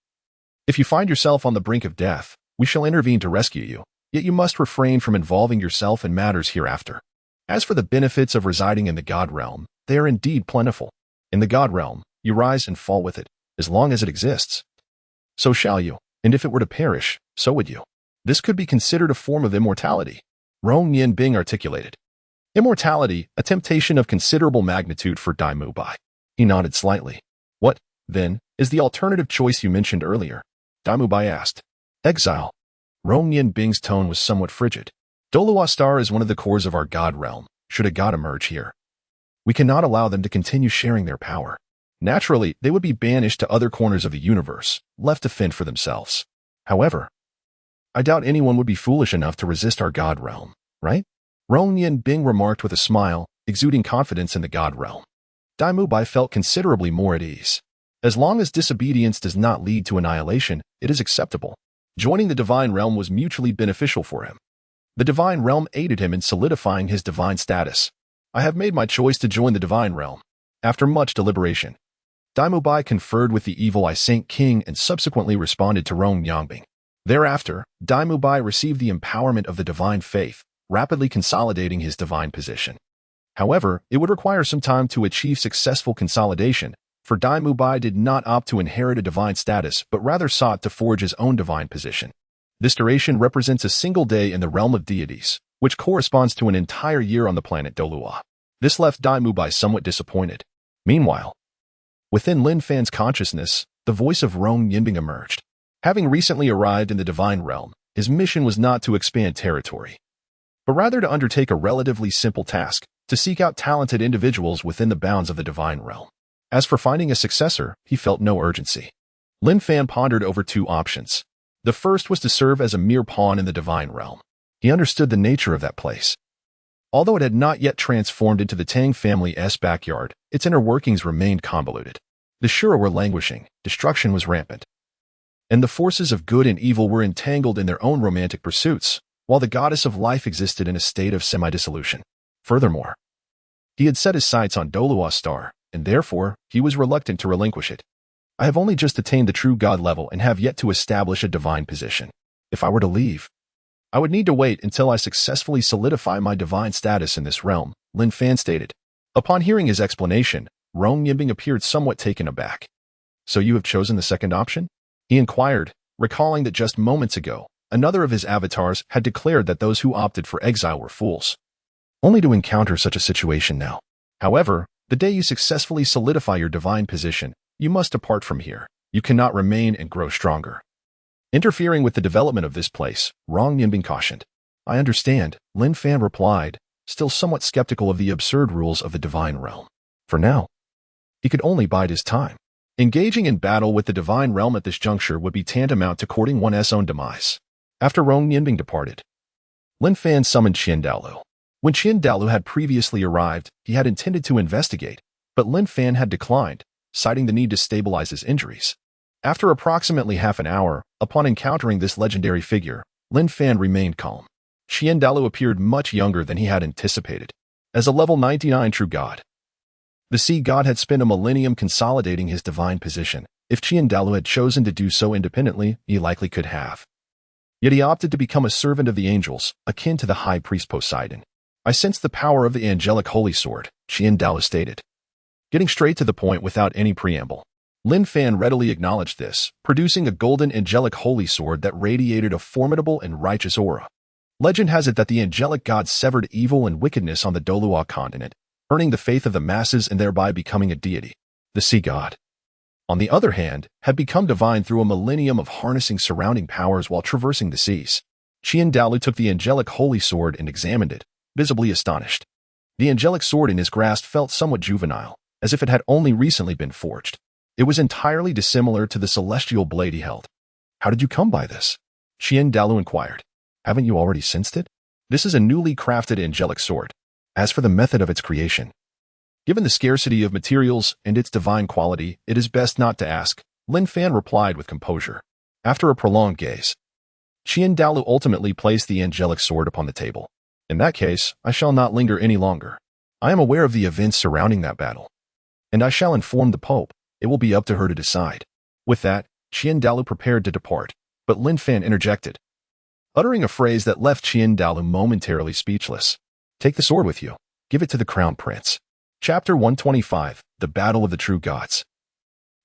if you find yourself on the brink of death, we shall intervene to rescue you, yet you must refrain from involving yourself in matters hereafter. As for the benefits of residing in the God realm, they are indeed plentiful. In the God realm, you rise and fall with it, as long as it exists. So shall you, and if it were to perish, so would you. This could be considered a form of immortality, Rongying Bing articulated. Immortality, a temptation of considerable magnitude for Douluo. He nodded slightly. What, then, is the alternative choice you mentioned earlier? Douluo asked. Exile. Rongying Bing's tone was somewhat frigid. Douluo Star is one of the cores of our God realm. Should a god emerge here, we cannot allow them to continue sharing their power. Naturally, they would be banished to other corners of the universe, left to fend for themselves. However, I doubt anyone would be foolish enough to resist our God realm, right? Renxue remarked with a smile, exuding confidence in the God realm. Dai-Mu-Bai felt considerably more at ease. As long as disobedience does not lead to annihilation, it is acceptable. Joining the divine realm was mutually beneficial for him. The divine realm aided him in solidifying his divine status. I have made my choice to join the divine realm. After much deliberation, Dai-Mu-Bai conferred with the evil Xue Qinghe and subsequently responded to Renxue. Thereafter, Dai-Mu-Bai received the empowerment of the divine faith, rapidly consolidating his divine position. However, it would require some time to achieve successful consolidation, for Dai-Mu-Bai did not opt to inherit a divine status but rather sought to forge his own divine position. This duration represents a single day in the realm of deities, which corresponds to an entire year on the planet Douluo. This left Dai-Mu-Bai somewhat disappointed. Meanwhile, within Lin Fan's consciousness, the voice of Renxue emerged. Having recently arrived in the divine realm, his mission was not to expand territory, but rather to undertake a relatively simple task, to seek out talented individuals within the bounds of the divine realm. As for finding a successor, he felt no urgency. Lin Fan pondered over two options. The first was to serve as a mere pawn in the divine realm. He understood the nature of that place. Although it had not yet transformed into the Tang family's backyard, its inner workings remained convoluted. The Shura were languishing, destruction was rampant, and the forces of good and evil were entangled in their own romantic pursuits, while the goddess of life existed in a state of semi-dissolution. Furthermore, he had set his sights on Douluo Star, and therefore, he was reluctant to relinquish it. I have only just attained the true God level and have yet to establish a divine position. If I were to leave, I would need to wait until I successfully solidify my divine status in this realm, Lin Fan stated. Upon hearing his explanation, Renxue appeared somewhat taken aback. So you have chosen the second option? He inquired, recalling that just moments ago, another of his avatars had declared that those who opted for exile were fools. Only to encounter such a situation now. However, the day you successfully solidify your divine position, you must depart from here. You cannot remain and grow stronger. Interfering with the development of this place, Renxue cautioned. I understand, Lin Fan replied, still somewhat skeptical of the absurd rules of the divine realm. For now, he could only bide his time. Engaging in battle with the divine realm at this juncture would be tantamount to courting one's own demise. After Renxue departed, Lin Fan summoned Douluo. When Douluo had previously arrived, he had intended to investigate, but Lin Fan had declined, citing the need to stabilize his injuries. After approximately half an hour, upon encountering this legendary figure, Lin Fan remained calm. Douluo appeared much younger than he had anticipated. As a level 99 true god, the sea god had spent a millennium consolidating his divine position. If Douluo had chosen to do so independently, he likely could have. Yet he opted to become a servant of the angels, akin to the high priest Poseidon. I sense the power of the angelic holy sword, Douluo stated. Getting straight to the point without any preamble, Lin Fan readily acknowledged this, producing a golden angelic holy sword that radiated a formidable and righteous aura. Legend has it that the angelic god severed evil and wickedness on the Douluo Continent, earning the faith of the masses and thereby becoming a deity. The sea god, on the other hand, had become divine through a millennium of harnessing surrounding powers while traversing the seas. Douluo took the angelic holy sword and examined it, visibly astonished. The angelic sword in his grasp felt somewhat juvenile, as if it had only recently been forged. It was entirely dissimilar to the celestial blade he held. How did you come by this? Douluo inquired. Haven't you already sensed it? This is a newly crafted angelic sword. As for the method of its creation, given the scarcity of materials and its divine quality, it is best not to ask, Lin Fan replied with composure. After a prolonged gaze, Douluo ultimately placed the angelic sword upon the table. In that case, I shall not linger any longer. I am aware of the events surrounding that battle, and I shall inform the Pope. It will be up to her to decide. With that, Douluo prepared to depart, but Lin Fan interjected, uttering a phrase that left Douluo momentarily speechless. Take the sword with you. Give it to the crown prince. Chapter 125, The Battle of the True Gods.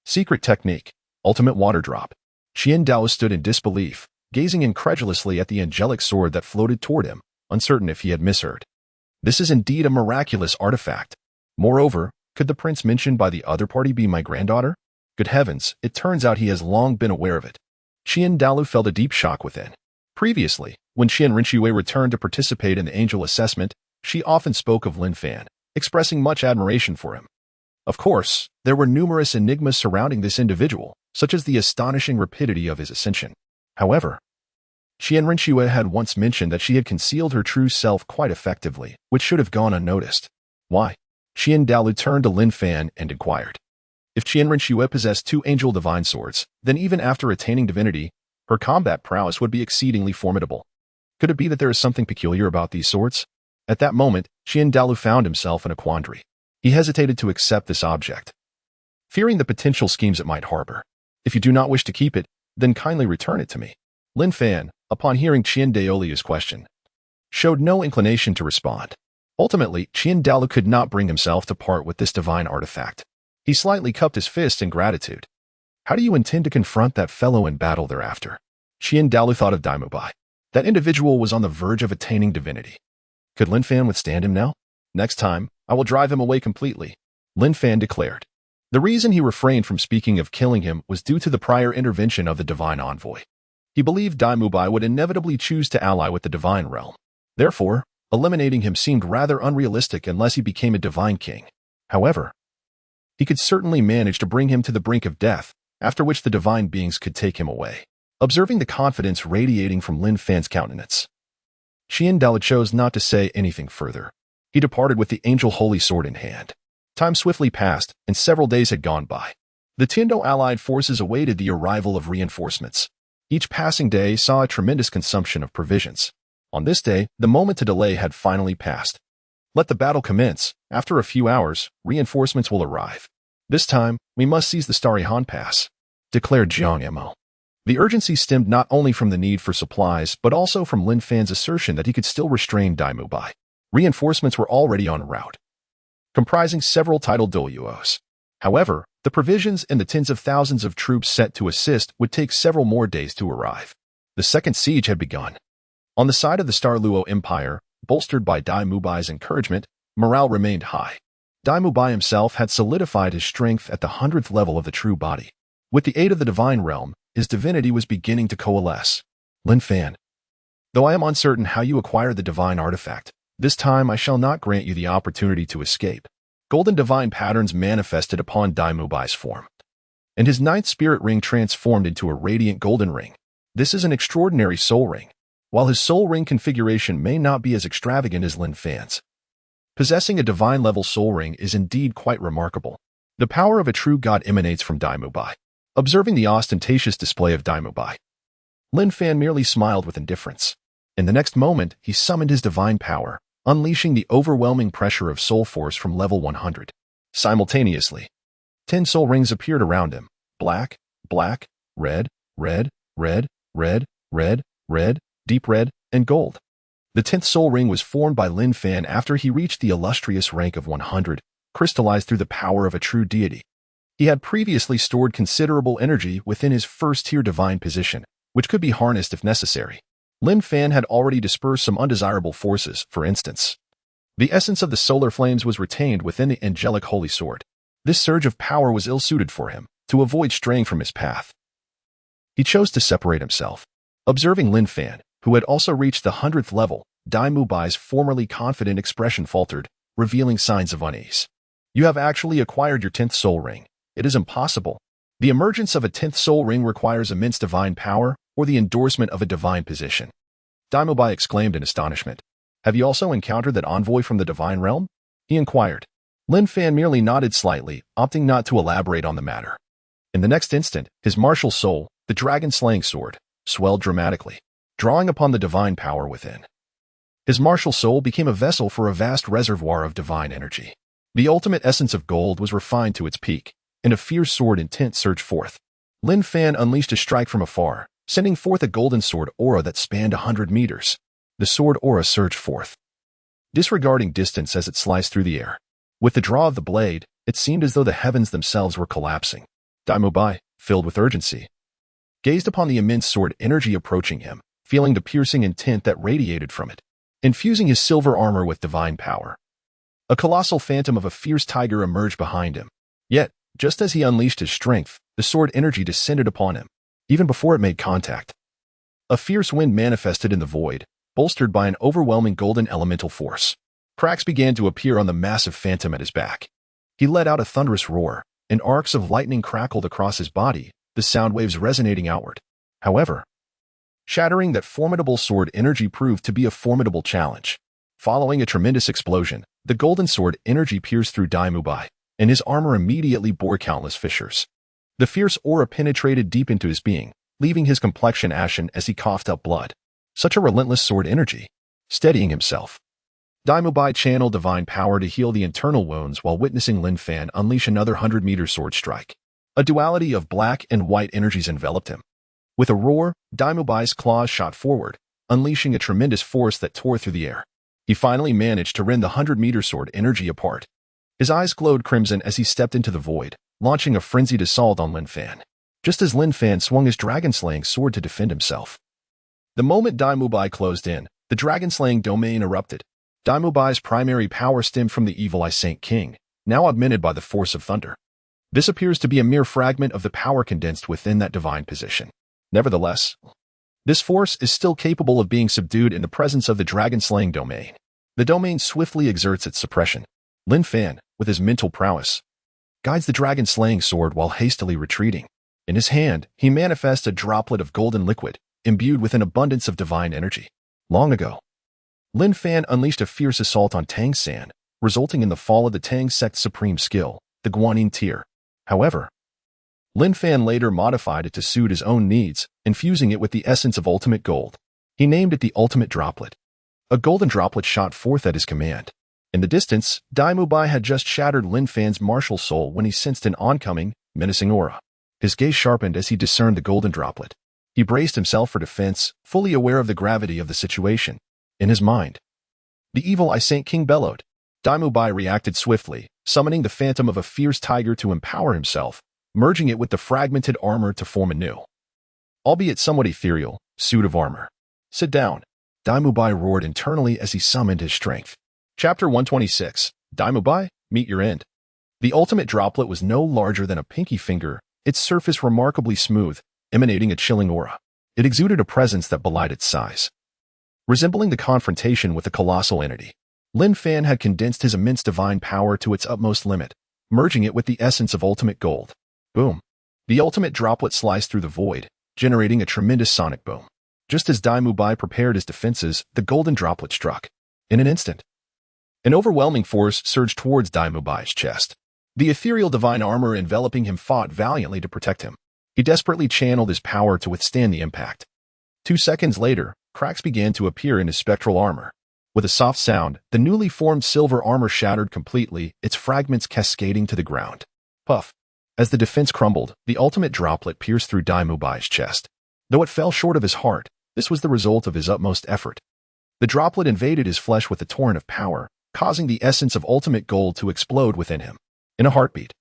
Secret Technique, Ultimate Water Drop. Douluo stood in disbelief, gazing incredulously at the angelic sword that floated toward him, uncertain if he had misheard. This is indeed a miraculous artifact. Moreover, could the prince mentioned by the other party be my granddaughter? Good heavens, it turns out he has long been aware of it. Douluo felt a deep shock within. Previously, when Qian Renxue returned to participate in the angel assessment, she often spoke of Lin Fan, expressing much admiration for him. Of course, there were numerous enigmas surrounding this individual, such as the astonishing rapidity of his ascension. However, Qian Renxue had once mentioned that she had concealed her true self quite effectively, which should have gone unnoticed. Why? Qian Dalu turned to Lin Fan and inquired. If Qian Renxue possessed 2 angel divine swords, then even after attaining divinity, her combat prowess would be exceedingly formidable. Could it be that there is something peculiar about these swords? At that moment, Qian Dalu found himself in a quandary. He hesitated to accept this object, fearing the potential schemes it might harbor. If you do not wish to keep it, then kindly return it to me. Lin Fan, upon hearing Qian Daoliu's question, showed no inclination to respond. Ultimately, Qian Dalu could not bring himself to part with this divine artifact. He slightly cupped his fist in gratitude. How do you intend to confront that fellow in battle thereafter? Qian Dalu thought of By. That individual was on the verge of attaining divinity. Could Lin Fan withstand him now? Next time, I will drive him away completely, Lin Fan declared. The reason he refrained from speaking of killing him was due to the prior intervention of the divine envoy. He believed By would inevitably choose to ally with the divine realm. Therefore, eliminating him seemed rather unrealistic unless he became a divine king. However, he could certainly manage to bring him to the brink of death, after which the divine beings could take him away. Observing the confidence radiating from Lin Fan's countenance, Qian Dalu chose not to say anything further. He departed with the angel holy sword in hand. Time swiftly passed, and several days had gone by. The Tindo allied forces awaited the arrival of reinforcements. Each passing day saw a tremendous consumption of provisions. On this day, the moment to delay had finally passed. Let the battle commence. After a few hours, reinforcements will arrive. This time, we must seize the Starry Han Pass, declared Jiang Mo. The urgency stemmed not only from the need for supplies, but also from Lin Fan's assertion that he could still restrain By. Reinforcements were already en route, comprising several titled Douluos. However, the provisions and the tens of thousands of troops set to assist would take several more days to arrive. The second siege had begun. On the side of the Star Luo Empire, bolstered by Bai's encouragement, morale remained high. Bai himself had solidified his strength at the 100th level of the true body. With the aid of the divine realm, his divinity was beginning to coalesce. Lin Fan, though I am uncertain how you acquired the divine artifact, this time I shall not grant you the opportunity to escape. Golden divine patterns manifested upon Bai's form, and his 9th spirit ring transformed into a radiant golden ring. This is an extraordinary soul ring. While his soul ring configuration may not be as extravagant as Lin Fan's, possessing a divine-level soul ring is indeed quite remarkable. The power of a true god emanates from By. Observing the ostentatious display of By, Lin Fan merely smiled with indifference. In the next moment, he summoned his divine power, unleashing the overwhelming pressure of soul force from level 100. Simultaneously, 10 soul rings appeared around him. Black, black, red, red, red, red, red, red, deep red, and gold. The 10th soul ring was formed by Lin Fan after he reached the illustrious rank of 100, crystallized through the power of a true deity. He had previously stored considerable energy within his first-tier divine position, which could be harnessed if necessary. Lin Fan had already dispersed some undesirable forces, for instance. The essence of the solar flames was retained within the angelic holy sword. This surge of power was ill-suited for him, to avoid straying from his path. He chose to separate himself. Observing Lin Fan, who had also reached the 100th level, Bai's formerly confident expression faltered, revealing signs of unease. You have actually acquired your 10th soul ring. It is impossible. The emergence of a 10th soul ring requires immense divine power or the endorsement of a divine position. By exclaimed in astonishment. Have you also encountered that envoy from the divine realm? He inquired. Lin Fan merely nodded slightly, opting not to elaborate on the matter. In the next instant, his martial soul, the dragon-slaying sword, swelled dramatically, drawing upon the divine power within. His martial soul became a vessel for a vast reservoir of divine energy. The ultimate essence of gold was refined to its peak, and a fierce sword intent surged forth. Lin Fan unleashed a strike from afar, sending forth a golden sword aura that spanned 100 meters. The sword aura surged forth, disregarding distance as it sliced through the air. With the draw of the blade, it seemed as though the heavens themselves were collapsing. By, filled with urgency, gazed upon the immense sword energy approaching him, feeling the piercing intent that radiated from it, infusing his silver armor with divine power. A colossal phantom of a fierce tiger emerged behind him. Yet, just as he unleashed his strength, the sword energy descended upon him, even before it made contact. A fierce wind manifested in the void, bolstered by an overwhelming golden elemental force. Cracks began to appear on the massive phantom at his back. He let out a thunderous roar, and arcs of lightning crackled across his body, the sound waves resonating outward. However, shattering that formidable sword energy proved to be a formidable challenge. Following a tremendous explosion, the golden sword energy pierced through Douluo, and his armor immediately bore countless fissures. The fierce aura penetrated deep into his being, leaving his complexion ashen as he coughed up blood. Such a relentless sword energy. Steadying himself, Douluo channeled divine power to heal the internal wounds while witnessing Lin Fan unleash another 100-meter sword strike. A duality of black and white energies enveloped him. With a roar, Douluo's claws shot forward, unleashing a tremendous force that tore through the air. He finally managed to rend the 100-meter sword energy apart. His eyes glowed crimson as he stepped into the void, launching a frenzied assault on Lin Fan. Just as Lin Fan swung his dragon-slaying sword to defend himself. The moment Douluo closed in, the dragon-slaying domain erupted. Douluo's primary power stemmed from the evil Xue Qinghe, now augmented by the force of thunder. This appears to be a mere fragment of the power condensed within that divine position. Nevertheless, this force is still capable of being subdued in the presence of the dragon-slaying domain. The domain swiftly exerts its suppression. Lin Fan, with his mental prowess, guides the dragon-slaying sword while hastily retreating. In his hand, he manifests a droplet of golden liquid, imbued with an abundance of divine energy. Long ago, Lin Fan unleashed a fierce assault on Tang San, resulting in the fall of the Tang sect's supreme skill, the Guanyin tier. However, Lin Fan later modified it to suit his own needs, infusing it with the essence of ultimate gold. He named it the ultimate droplet. A golden droplet shot forth at his command. In the distance, Douluo had just shattered Lin Fan's martial soul when he sensed an oncoming, menacing aura. His gaze sharpened as he discerned the golden droplet. He braced himself for defense, fully aware of the gravity of the situation. In his mind, the evil Xue Qinghe bellowed. Douluo reacted swiftly, summoning the phantom of a fierce tiger to empower himself, merging it with the fragmented armor to form a new, albeit somewhat ethereal, suit of armor. Sit down, Douluo roared internally as he summoned his strength. Chapter 126, Douluo, meet your end. The ultimate droplet was no larger than a pinky finger, its surface remarkably smooth, emanating a chilling aura. It exuded a presence that belied its size. Resembling the confrontation with a colossal entity, Lin Fan had condensed his immense divine power to its utmost limit, merging it with the essence of ultimate gold. Boom. The ultimate droplet sliced through the void, generating a tremendous sonic boom. Just as Douluo prepared his defenses, the golden droplet struck. In an instant, an overwhelming force surged towards Douluo's chest. The ethereal divine armor enveloping him fought valiantly to protect him. He desperately channeled his power to withstand the impact. 2 seconds later, cracks began to appear in his spectral armor. With a soft sound, the newly formed silver armor shattered completely, its fragments cascading to the ground. Puff. As the defense crumbled, the ultimate droplet pierced through Douluo's chest. Though it fell short of his heart, this was the result of his utmost effort. The droplet invaded his flesh with a torrent of power, causing the essence of ultimate gold to explode within him. In a heartbeat,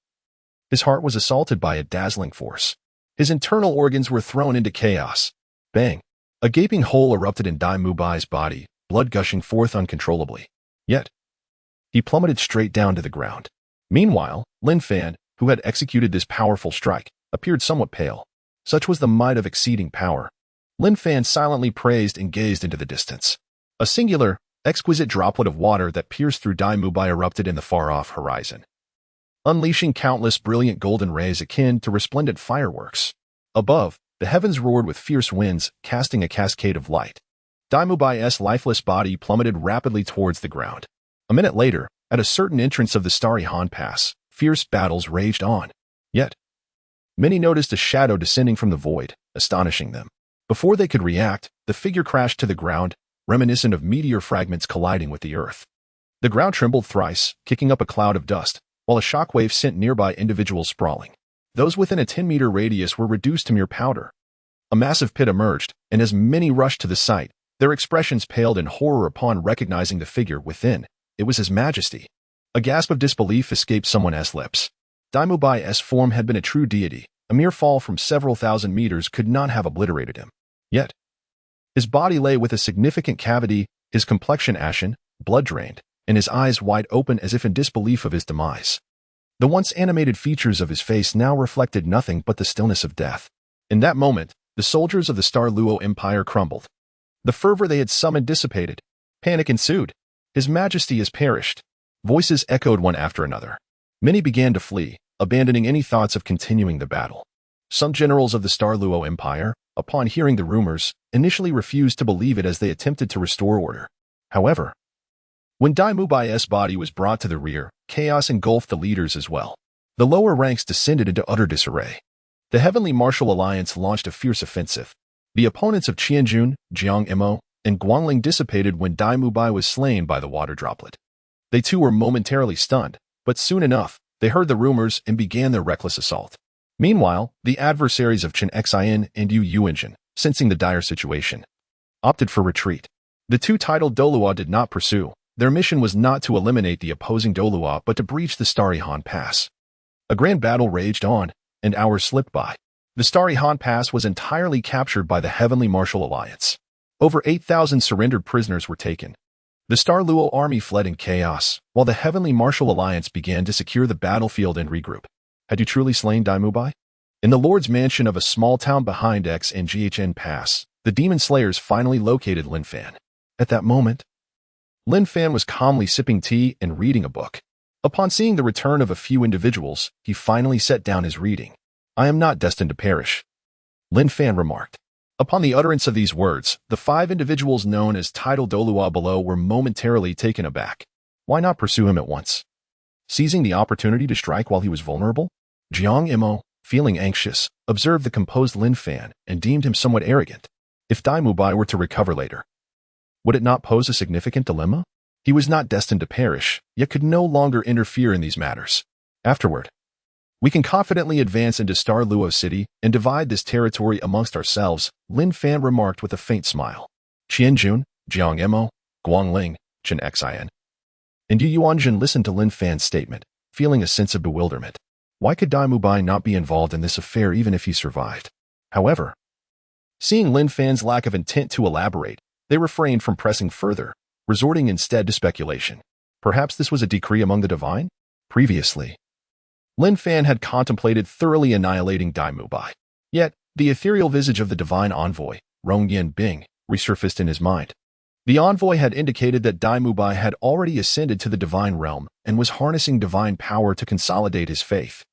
his heart was assaulted by a dazzling force. His internal organs were thrown into chaos. Bang! A gaping hole erupted in Douluo's body, blood gushing forth uncontrollably. Yet, he plummeted straight down to the ground. Meanwhile, Lin Fan, who had executed this powerful strike, appeared somewhat pale. Such was the might of exceeding power. Lin Fan silently praised and gazed into the distance. A singular, exquisite droplet of water that pierced through Douluo erupted in the far-off horizon, unleashing countless brilliant golden rays akin to resplendent fireworks. Above, the heavens roared with fierce winds, casting a cascade of light. Douluo's lifeless body plummeted rapidly towards the ground. A minute later, at a certain entrance of the starry Han Pass, fierce battles raged on. Yet, many noticed a shadow descending from the void, astonishing them. Before they could react, the figure crashed to the ground, reminiscent of meteor fragments colliding with the earth. The ground trembled thrice, kicking up a cloud of dust, while a shockwave sent nearby individuals sprawling. Those within a 10-meter radius were reduced to mere powder. A massive pit emerged, and as many rushed to the site, their expressions paled in horror upon recognizing the figure within. It was His Majesty. A gasp of disbelief escaped someone's lips. Douluo's form had been a true deity. A mere fall from several thousand meters could not have obliterated him. Yet, his body lay with a significant cavity, his complexion ashen, blood-drained, and his eyes wide open as if in disbelief of his demise. The once animated features of his face now reflected nothing but the stillness of death. In that moment, the soldiers of the Star Luo Empire crumbled. The fervor they had summoned dissipated. Panic ensued. His Majesty has perished. Voices echoed one after another. Many began to flee, abandoning any thoughts of continuing the battle. Some generals of the Luo Empire, upon hearing the rumors, initially refused to believe it as they attempted to restore order. However, when Bai's body was brought to the rear, chaos engulfed the leaders as well. The lower ranks descended into utter disarray. The Heavenly Martial Alliance launched a fierce offensive. The opponents of Qianjun, Jiang Imo, and Guangling dissipated when Bai was slain by the water droplet. They too were momentarily stunned, but soon enough, they heard the rumors and began their reckless assault. Meanwhile, the adversaries of Xue and Yu Yuanjin, sensing the dire situation, opted for retreat. The two-titled Douluo did not pursue. Their mission was not to eliminate the opposing Douluo but to breach the Starry Han Pass. A grand battle raged on, and hours slipped by. The Starry Han Pass was entirely captured by the Heavenly Martial Alliance. Over 8,000 surrendered prisoners were taken. The Luo army fled in chaos, while the Heavenly Martial Alliance began to secure the battlefield and regroup. Had you truly slain Bai? In the Lord's mansion of a small town behind Xue Pass, the demon slayers finally located Lin Fan. At that moment, Lin Fan was calmly sipping tea and reading a book. Upon seeing the return of a few individuals, he finally set down his reading. "I am not destined to perish," Lin Fan remarked. Upon the utterance of these words, the 5 individuals known as title Douluo below were momentarily taken aback. Why not pursue him at once? Seizing the opportunity to strike while he was vulnerable? Jiang Imo, feeling anxious, observed the composed Lin Fan and deemed him somewhat arrogant. If Bai were to recover later, would it not pose a significant dilemma? He was not destined to perish, yet could no longer interfere in these matters. Afterward, we can confidently advance into Luo City and divide this territory amongst ourselves, Lin Fan remarked with a faint smile. Qianjun, Jiang Imo, Guangling, Xue, and Yu Yuanjin listened to Lin Fan's statement, feeling a sense of bewilderment. Why could Bai not be involved in this affair even if he survived? However, seeing Lin Fan's lack of intent to elaborate, they refrained from pressing further, resorting instead to speculation. Perhaps this was a decree among the divine? Previously, Lin Fan had contemplated thoroughly annihilating Bai. Yet, the ethereal visage of the divine envoy, Rongyan Bing, resurfaced in his mind. The envoy had indicated that Bai had already ascended to the divine realm and was harnessing divine power to consolidate his faith.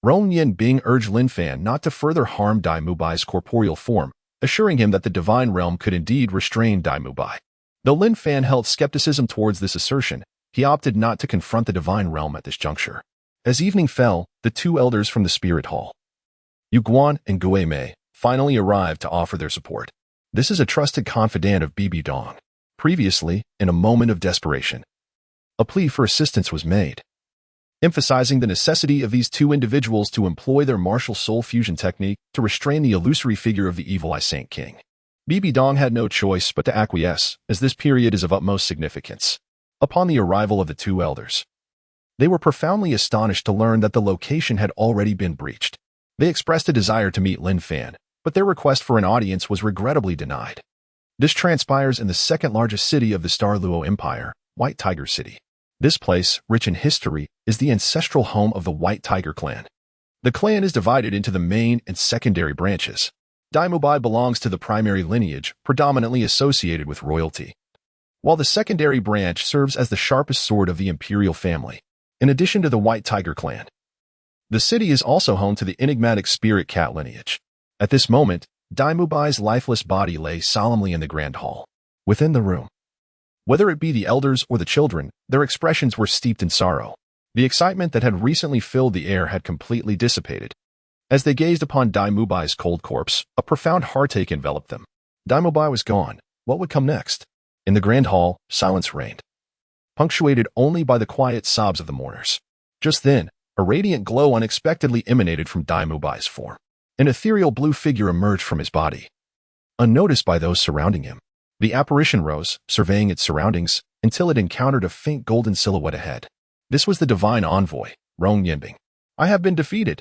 Rongyan Bing urged Lin Fan not to further harm Bai's corporeal form, assuring him that the divine realm could indeed restrain Bai. Though Lin Fan held skepticism towards this assertion, he opted not to confront the divine realm at this juncture. As evening fell, the 2 elders from the Spirit Hall, Yu Guan and Gue Mei, finally arrived to offer their support. This is a trusted confidant of Bibi Dong. Previously, in a moment of desperation, a plea for assistance was made, emphasizing the necessity of these 2 individuals to employ their martial soul fusion technique to restrain the illusory figure of the evil Eye Saint King. Bibi Dong had no choice but to acquiesce, as this period is of utmost significance. Upon the arrival of the 2 elders, they were profoundly astonished to learn that the location had already been breached. They expressed a desire to meet Lin Fan, but their request for an audience was regrettably denied. This transpires in the second largest city of the Luo Empire, White Tiger City. This place, rich in history, is the ancestral home of the White Tiger clan. The clan is divided into the main and secondary branches. Bai belongs to the primary lineage, predominantly associated with royalty, while the secondary branch serves as the sharpest sword of the imperial family. In addition to the White Tiger clan, the city is also home to the enigmatic Spirit Cat lineage. At this moment, Bai's lifeless body lay solemnly in the grand hall. Within the room, whether it be the elders or the children, their expressions were steeped in sorrow. The excitement that had recently filled the air had completely dissipated. As they gazed upon Bai's cold corpse, a profound heartache enveloped them. Bai was gone. What would come next? In the grand hall, silence reigned, punctuated only by the quiet sobs of the mourners. Just then, a radiant glow unexpectedly emanated from Bai's form. An ethereal blue figure emerged from his body. Unnoticed by those surrounding him, the apparition rose, surveying its surroundings, until it encountered a faint golden silhouette ahead. This was the divine envoy, Rong Yanbing. I have been defeated.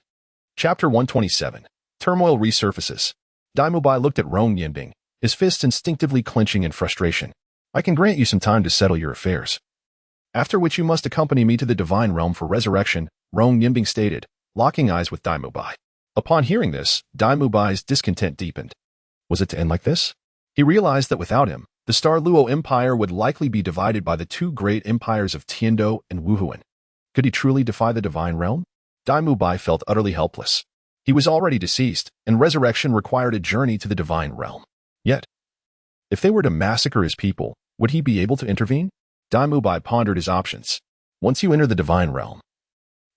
Chapter 127. Turmoil resurfaces. Bai looked at Rong Yanbing, his fists instinctively clenching in frustration. I can grant you some time to settle your affairs, after which you must accompany me to the divine realm for resurrection, Rong Yanbing stated, locking eyes with Bai. Upon hearing this, Bai's discontent deepened. Was it to end like this? He realized that without him, the Luo Empire would likely be divided by the 2 great empires of Tiandou and Wuhuan. Could he truly defy the divine realm? Bai felt utterly helpless. He was already deceased, and resurrection required a journey to the divine realm. Yet, if they were to massacre his people, would he be able to intervene? Bai pondered his options. Once you enter the divine realm,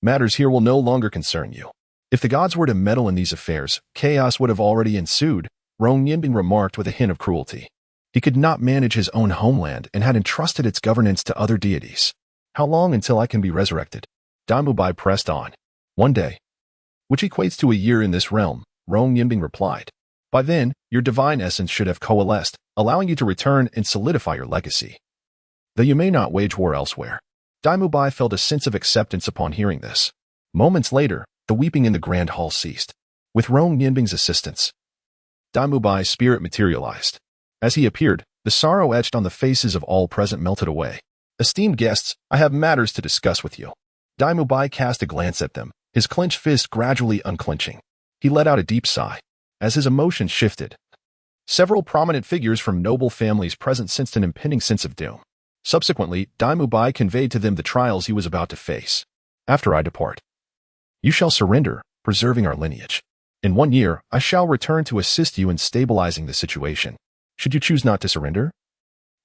matters here will no longer concern you. If the gods were to meddle in these affairs, chaos would have already ensued, Rong Yinbing remarked with a hint of cruelty. He could not manage his own homeland and had entrusted its governance to other deities. How long until I can be resurrected? Bai pressed on. One day, which equates to a year in this realm, Rong Yinbing replied. By then, your divine essence should have coalesced, allowing you to return and solidify your legacy. Though you may not wage war elsewhere. Bai felt a sense of acceptance upon hearing this. Moments later, the weeping in the grand hall ceased. With Rong Yinbing's assistance, Bai's spirit materialized. As he appeared, the sorrow etched on the faces of all present melted away. Esteemed guests, I have matters to discuss with you. Bai cast a glance at them, his clenched fist gradually unclenching. He let out a deep sigh. As his emotions shifted, several prominent figures from noble families present sensed an impending sense of doom. Subsequently, Bai conveyed to them the trials he was about to face. After I depart, you shall surrender, preserving our lineage. In 1 year, I shall return to assist you in stabilizing the situation. Should you choose not to surrender,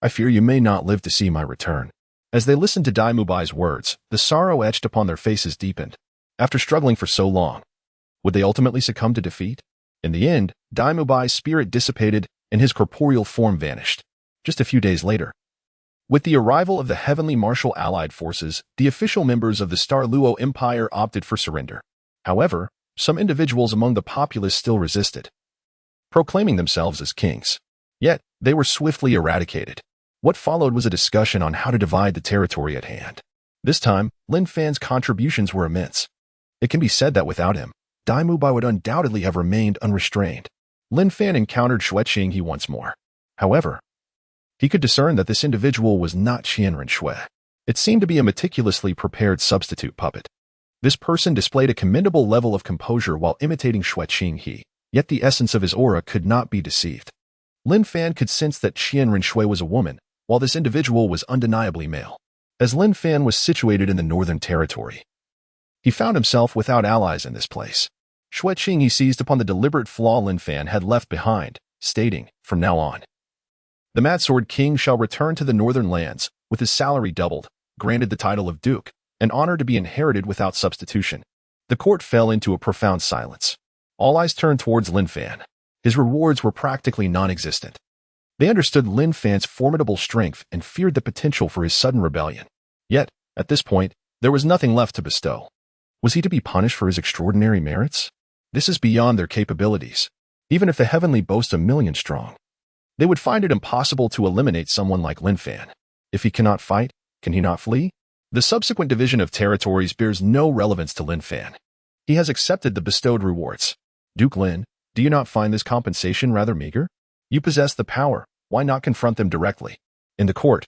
I fear you may not live to see my return. As they listened to Bai's words, the sorrow etched upon their faces deepened. After struggling for so long, would they ultimately succumb to defeat? In the end, Bai's spirit dissipated and his corporeal form vanished. Just a few days later, with the arrival of the heavenly martial allied forces, the official members of the Douluo Empire opted for surrender. However, some individuals among the populace still resisted, proclaiming themselves as kings. Yet, they were swiftly eradicated. What followed was a discussion on how to divide the territory at hand. This time, Lin Fan's contributions were immense. It can be said that without him, Bai would undoubtedly have remained unrestrained. Lin Fan encountered Xue Qinghe once more. However, he could discern that this individual was not Qian Renxue. It seemed to be a meticulously prepared substitute puppet. This person displayed a commendable level of composure while imitating Xue Qinghe, yet the essence of his aura could not be deceived. Lin Fan could sense that Qian Renxue was a woman, while this individual was undeniably male. As Lin Fan was situated in the Northern Territory, he found himself without allies in this place. Xue Qinghe seized upon the deliberate flaw Lin Fan had left behind, stating, from now on, the Mad Sword King shall return to the northern lands, with his salary doubled, granted the title of Duke, an honor to be inherited without substitution. The court fell into a profound silence. All eyes turned towards Lin Fan. His rewards were practically non-existent. They understood Lin Fan's formidable strength and feared the potential for his sudden rebellion. Yet, at this point, there was nothing left to bestow. Was he to be punished for his extraordinary merits? This is beyond their capabilities. Even if the heavenly boasts 1,000,000 strong, they would find it impossible to eliminate someone like Lin Fan. If he cannot fight, can he not flee? The subsequent division of territories bears no relevance to Lin Fan. He has accepted the bestowed rewards. Duke Lin, do you not find this compensation rather meager? You possess the power, why not confront them directly? In the court,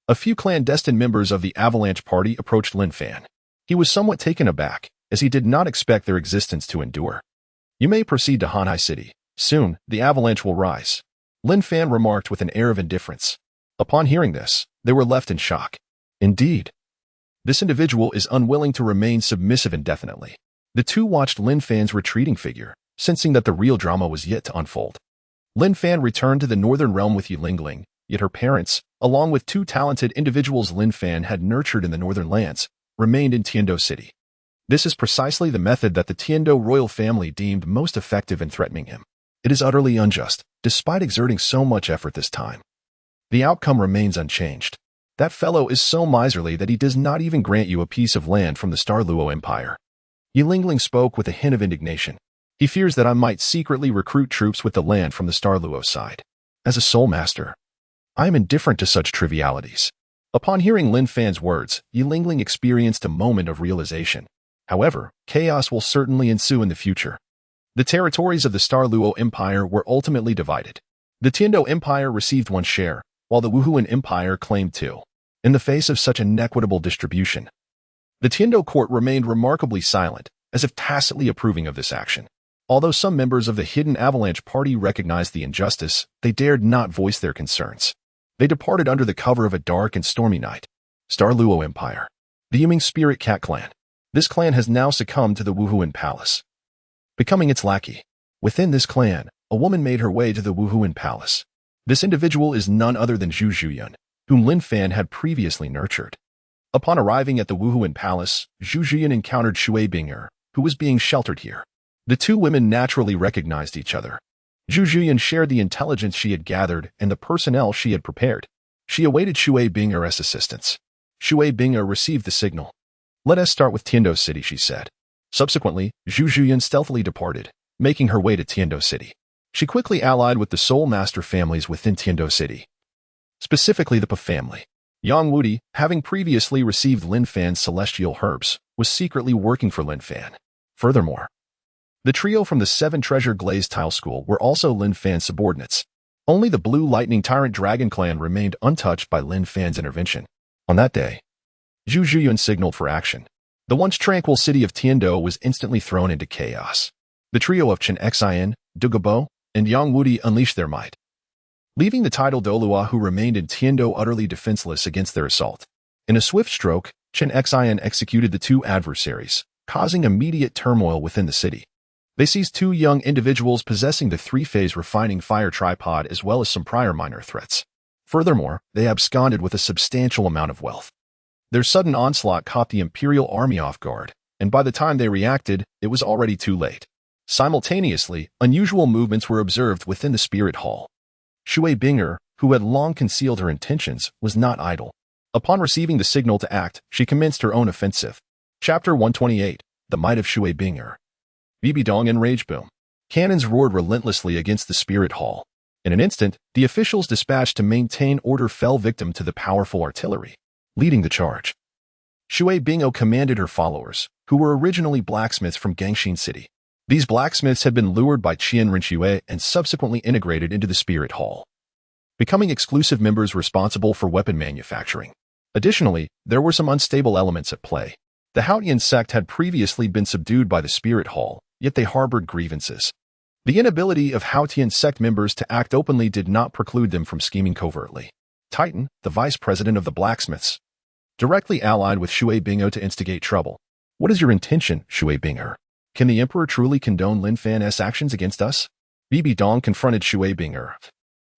a few clandestine members of the Avalanche Party approached Lin Fan. He was somewhat taken aback, as he did not expect their existence to endure. You may proceed to Hanhai City. Soon, the avalanche will rise. Lin Fan remarked with an air of indifference. Upon hearing this, they were left in shock. Indeed, this individual is unwilling to remain submissive indefinitely. The two watched Lin Fan's retreating figure, sensing that the real drama was yet to unfold. Lin Fan returned to the northern realm with Yilingling, yet her parents, along with 2 talented individuals Lin Fan had nurtured in the northern lands, remained in Tiandou City. This is precisely the method that the Tiandou royal family deemed most effective in threatening him. It is utterly unjust, despite exerting so much effort this time. The outcome remains unchanged. That fellow is so miserly that he does not even grant you a piece of land from the Douluo Empire. Yilingling spoke with a hint of indignation. He fears that I might secretly recruit troops with the land from the Douluo side. As a soul master, I am indifferent to such trivialities. Upon hearing Lin Fan's words, Yilingling experienced a moment of realization. However, chaos will certainly ensue in the future. The territories of the Douluo Empire were ultimately divided. The Tiandou Empire received 1 share, while the Wuhuan Empire claimed 2. In the face of such inequitable distribution, the Tiandou court remained remarkably silent, as if tacitly approving of this action. Although some members of the hidden Avalanche Party recognized the injustice, they dared not voice their concerns. They departed under the cover of a dark and stormy night. Douluo Empire. The Yiming Spirit Cat Clan. This clan has now succumbed to the Wuhuan Palace, becoming its lackey. Within this clan, a woman made her way to the Wuhuan Palace. This individual is none other than Xue Qinghe, whom Lin Fan had previously nurtured. Upon arriving at the Wuhuan Palace, Xue Qinghe encountered Xue Qinghe, who was being sheltered here. The two women naturally recognized each other. Xue Qinghe shared the intelligence she had gathered and the personnel she had prepared. She awaited Xue Qinghe's assistance. Xue Qinghe received the signal. "Let us start with Tiandou City," she said. Subsequently, Xue Qinghe stealthily departed, making her way to Tiandou City. She quickly allied with the Soul Master families within Tiandou City, specifically the Pa family. Yang Wudi, having previously received Lin Fan's celestial herbs, was secretly working for Lin Fan. Furthermore, the trio from the 7 Treasure Glazed Tile School were also Lin Fan's subordinates. Only the Blue Lightning Tyrant Dragon Clan remained untouched by Lin Fan's intervention. On that day, Xue Qinghe signaled for action. The once tranquil city of Tiandou was instantly thrown into chaos. The trio of Chen Xian, Douluo, and Yang Wudi unleashed their might, leaving the title Douluo who remained in Tiandou utterly defenseless against their assault. In a swift stroke, Chen Xian executed the two adversaries, causing immediate turmoil within the city. They seized 2 young individuals possessing the 3-phase refining fire tripod as well as some prior minor threats. Furthermore, they absconded with a substantial amount of wealth. Their sudden onslaught caught the Imperial Army off guard, and by the time they reacted, it was already too late. Simultaneously, unusual movements were observed within the Spirit Hall. Xue Qinghe, who had long concealed her intentions, was not idle. Upon receiving the signal to act, she commenced her own offensive. Chapter 128, The Might of Xue Qinghe. Bibidong and Rage Boom. Cannons roared relentlessly against the Spirit Hall. In an instant, the officials dispatched to maintain order fell victim to the powerful artillery. Leading the charge, Xue Qinghe commanded her followers, who were originally blacksmiths from Gangshin City. These blacksmiths had been lured by Qian Renxue and subsequently integrated into the Spirit Hall, becoming exclusive members responsible for weapon manufacturing. Additionally, there were some unstable elements at play. The Haotian sect had previously been subdued by the Spirit Hall, yet they harbored grievances. The inability of Haotian sect members to act openly did not preclude them from scheming covertly. Titan, the vice president of the blacksmiths, directly allied with Xue Qinghe to instigate trouble. "What is your intention, Xue Qinghe? Can the Emperor truly condone Lin Fan's actions against us?" Bibidong confronted Xue Qinghe.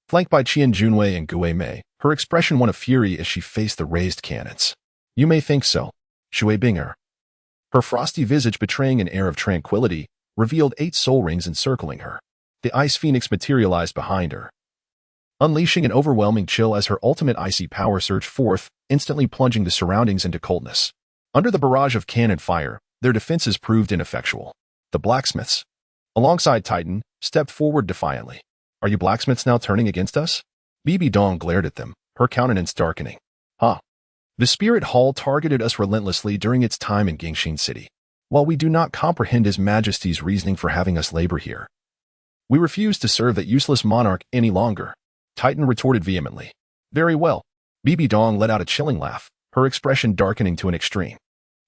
Flanked by Qian Junwei and Gue Mei, her expression one of fury as she faced the raised cannons. "You may think so, Xue Qinghe." Her frosty visage betraying an air of tranquility, revealed 8 soul rings encircling her. The Ice Phoenix materialized behind her, unleashing an overwhelming chill as her ultimate icy power surged forth, instantly plunging the surroundings into coldness. Under the barrage of cannon fire, their defenses proved ineffectual. The blacksmiths, alongside Titan, stepped forward defiantly. "Are you blacksmiths now turning against us?" Bibidong glared at them, her countenance darkening. "Huh. The Spirit Hall targeted us relentlessly during its time in Gangshin City. While we do not comprehend His Majesty's reasoning for having us labor here, we refuse to serve that useless monarch any longer," Titan retorted vehemently. "Very well." Bibidong let out a chilling laugh, her expression darkening to an extreme.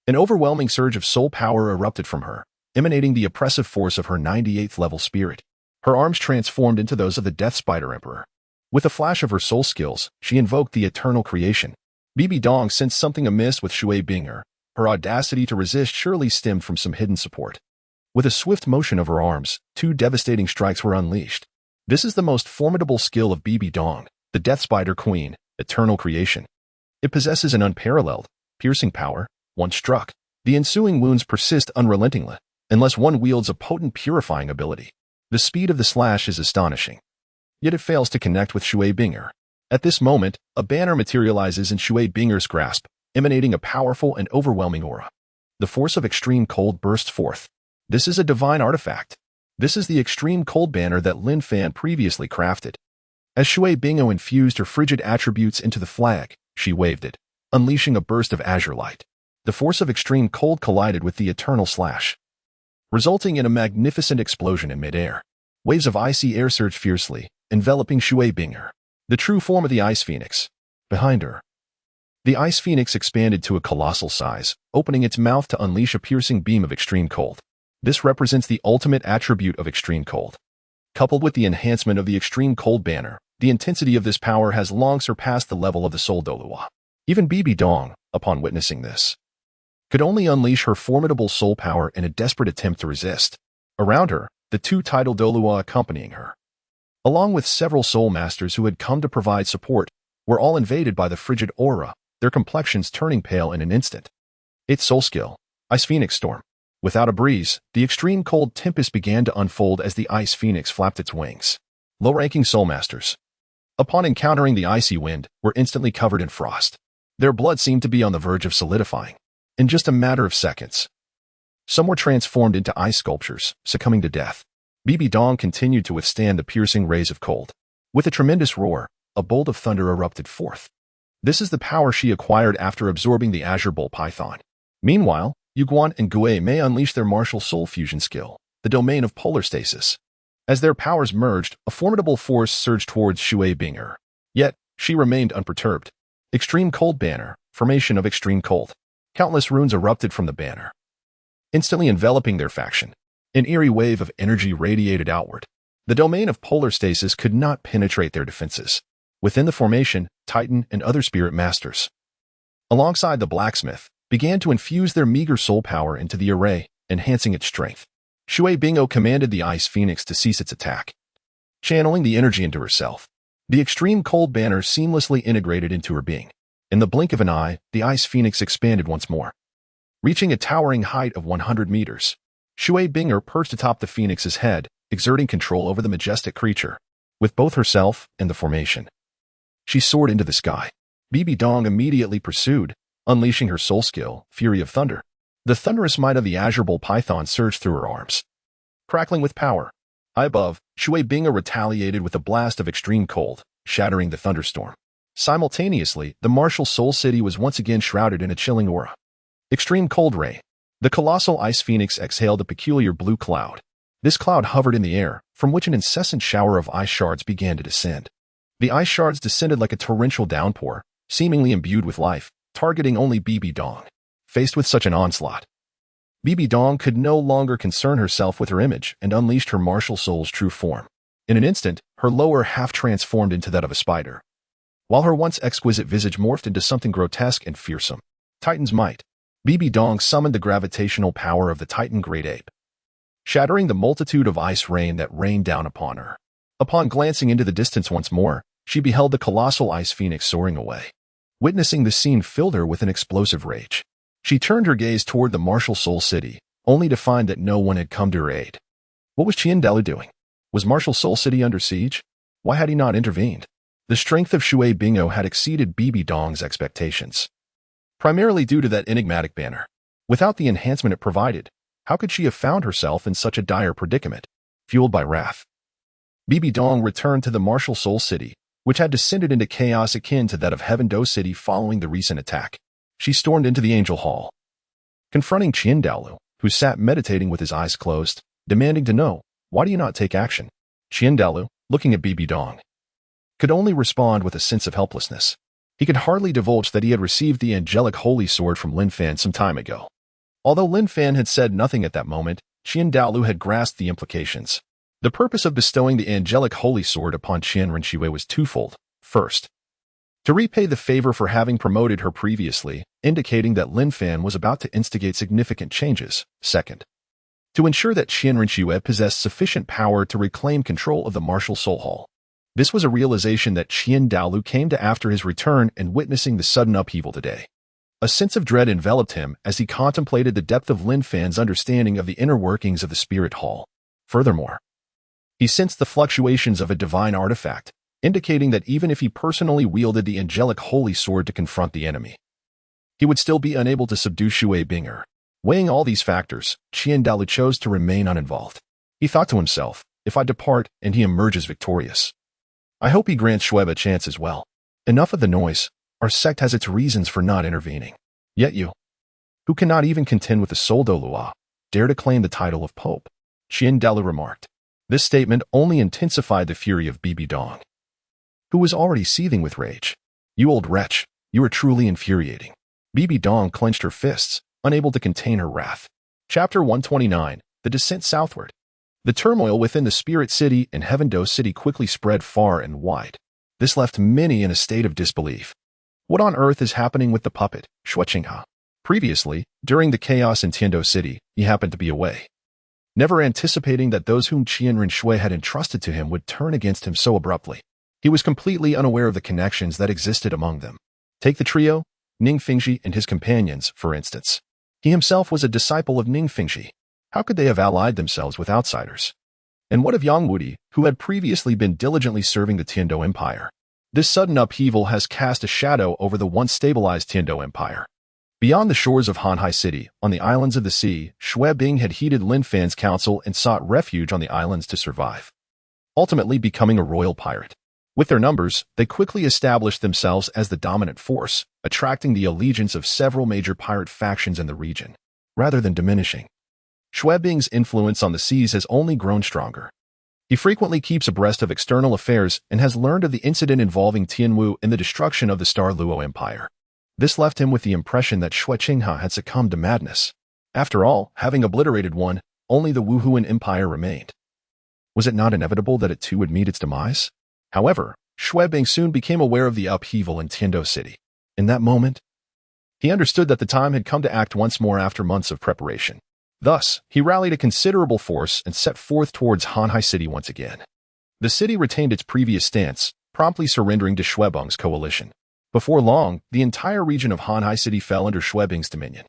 An overwhelming surge of soul power erupted from her, emanating the oppressive force of her 98th level spirit. Her arms transformed into those of the Death Spider Emperor. With a flash of her soul skills, she invoked the eternal creation. Bibidong sensed something amiss with Xue Qinghe. Her audacity to resist surely stemmed from some hidden support. With a swift motion of her arms, 2 devastating strikes were unleashed. This is the most formidable skill of Bibidong, the Death Spider Queen, eternal creation. It possesses an unparalleled, piercing power. Once struck, the ensuing wounds persist unrelentingly, unless one wields a potent purifying ability. The speed of the slash is astonishing, yet it fails to connect with Xue Qinghe. At this moment, a banner materializes in Xue Qinghe's grasp, emanating a powerful and overwhelming aura. The force of extreme cold bursts forth. This is a divine artifact. This is the extreme cold banner that Lin Fan previously crafted. As Xue Qinghe infused her frigid attributes into the flag, she waved it, unleashing a burst of azure light. The force of extreme cold collided with the eternal slash, resulting in a magnificent explosion in midair. Waves of icy air surged fiercely, enveloping Xue Qinghe, the true form of the Ice Phoenix. Behind her, the Ice Phoenix expanded to a colossal size, opening its mouth to unleash a piercing beam of extreme cold. This represents the ultimate attribute of extreme cold. Coupled with the enhancement of the extreme cold banner, the intensity of this power has long surpassed the level of the Soul Douluo. Even Bibidong, upon witnessing this, could only unleash her formidable soul power in a desperate attempt to resist. Around her, the two titled Douluo accompanying her, along with several soul masters who had come to provide support, were all invaded by the frigid aura, their complexions turning pale in an instant. Its soul skill, Ice Phoenix Storm. Without a breeze, the extreme cold tempest began to unfold as the Ice Phoenix flapped its wings. Low-ranking soul masters, upon encountering the icy wind, were instantly covered in frost. Their blood seemed to be on the verge of solidifying. In just a matter of seconds, some were transformed into ice sculptures, succumbing to death. Bibi Dong continued to withstand the piercing rays of cold. With a tremendous roar, a bolt of thunder erupted forth. This is the power she acquired after absorbing the Azure Bolt Python. Meanwhile, Yuguan and Gue may unleash their martial soul fusion skill, the domain of polar stasis. As their powers merged, a formidable force surged towards Xue Qinghe. Yet, she remained unperturbed. Extreme Cold Banner, formation of Extreme Cold. Countless runes erupted from the banner, instantly enveloping their faction. An eerie wave of energy radiated outward. The domain of polar stasis could not penetrate their defenses. Within the formation, Titan and other spirit masters, alongside the blacksmith, began to infuse their meager soul power into the array, enhancing its strength. Xue Qinghe commanded the Ice Phoenix to cease its attack, channeling the energy into herself. The extreme cold banner seamlessly integrated into her being. In the blink of an eye, the Ice Phoenix expanded once more, reaching a towering height of 100 meters. Xue Qinghe perched atop the Phoenix's head, exerting control over the majestic creature. With both herself and the formation, she soared into the sky. Bibi Dong immediately pursued, unleashing her soul skill, Fury of Thunder. The thunderous might of the Azure Bolt Python surged through her arms, crackling with power. High above, Xue Qinghe retaliated with a blast of extreme cold, shattering the thunderstorm. Simultaneously, the martial Soul City was once again shrouded in a chilling aura. Extreme Cold Ray. The colossal Ice Phoenix exhaled a peculiar blue cloud. This cloud hovered in the air, from which an incessant shower of ice shards began to descend. The ice shards descended like a torrential downpour, seemingly imbued with life, targeting only Bibi Dong. Faced with such an onslaught, Bibi Dong could no longer concern herself with her image and unleashed her martial soul's true form. In an instant, her lower half transformed into that of a spider, while her once exquisite visage morphed into something grotesque and fearsome. Titan's Might. Bibi Dong summoned the gravitational power of the Titan Great Ape, shattering the multitude of ice rain that rained down upon her. Upon glancing into the distance once more, she beheld the colossal Ice Phoenix soaring away. Witnessing the scene filled her with an explosive rage. She turned her gaze toward the martial Soul City, only to find that no one had come to her aid. What was Qian doing? Was martial Soul City under siege? Why had he not intervened? The strength of Xue Qinghe had exceeded Bibi Dong's expectations, primarily due to that enigmatic banner. Without the enhancement it provided, how could she have found herself in such a dire predicament? Fueled by wrath, Bibi Dong returned to the martial Soul City, which had descended into chaos akin to that of Heaven Dou City following the recent attack. She stormed into the Angel Hall, confronting Qian, who sat meditating with his eyes closed, demanding to know, why do you not take action? Qian, looking at Bibi Dong, could only respond with a sense of helplessness. He could hardly divulge that he had received the angelic holy sword from Lin Fan some time ago. Although Lin Fan had said nothing at that moment, Qian had grasped the implications. The purpose of bestowing the angelic holy sword upon Qian Renxue was twofold. First, to repay the favor for having promoted her previously, indicating that Lin Fan was about to instigate significant changes. Second, to ensure that Qian Renxue possessed sufficient power to reclaim control of the martial Soul Hall. This was a realization that Qian came to after his return and witnessing the sudden upheaval today. A sense of dread enveloped him as he contemplated the depth of Lin Fan's understanding of the inner workings of the Spirit Hall. Furthermore, he sensed the fluctuations of a divine artifact, indicating that even if he personally wielded the angelic holy sword to confront the enemy, he would still be unable to subdue Xue Qinghe. Weighing all these factors, Qian chose to remain uninvolved. He thought to himself, if I depart and he emerges victorious, I hope he grants Xue a chance as well. Enough of the noise. Our sect has its reasons for not intervening. Yet you, who cannot even contend with the Soul Douluo, dare to claim the title of Pope. Qian remarked. This statement only intensified the fury of Bibi Dong, who was already seething with rage. You old wretch, you are truly infuriating. Bibi Dong clenched her fists, unable to contain her wrath. Chapter 129, The Descent Southward. The turmoil within the Spirit City and Heaven Dou City quickly spread far and wide. This left many in a state of disbelief. What on earth is happening with the puppet, Xue Qinghe? Previously, during the chaos in Tiandou City, he happened to be away, never anticipating that those whom Qin Renxue had entrusted to him would turn against him so abruptly. He was completely unaware of the connections that existed among them. Take the trio, Ning Fingxi and his companions, for instance. He himself was a disciple of Ning Fingxi. How could they have allied themselves with outsiders? And what of Yang Wudi, who had previously been diligently serving the Tiandou Empire? This sudden upheaval has cast a shadow over the once stabilized Tiandou Empire. Beyond the shores of Hanhai City, on the islands of the sea, Xue Qinghe had heeded Lin Fan's counsel and sought refuge on the islands to survive, ultimately becoming a royal pirate. With their numbers, they quickly established themselves as the dominant force, attracting the allegiance of several major pirate factions in the region, rather than diminishing. Xue Qinghe's influence on the seas has only grown stronger. He frequently keeps abreast of external affairs and has learned of the incident involving Tianwu and the destruction of the Star Luo Empire. This left him with the impression that Xue Qinghe had succumbed to madness. After all, having obliterated one, only the Wuhuan Empire remained. Was it not inevitable that it too would meet its demise? However, Xue Qinghe soon became aware of the upheaval in Tiandou City. In that moment, he understood that the time had come to act once more after months of preparation. Thus, he rallied a considerable force and set forth towards Hanhai City once again. The city retained its previous stance, promptly surrendering to Xue Qinghe's coalition. Before long, the entire region of Hanhai City fell under Xue Qinghe's dominion.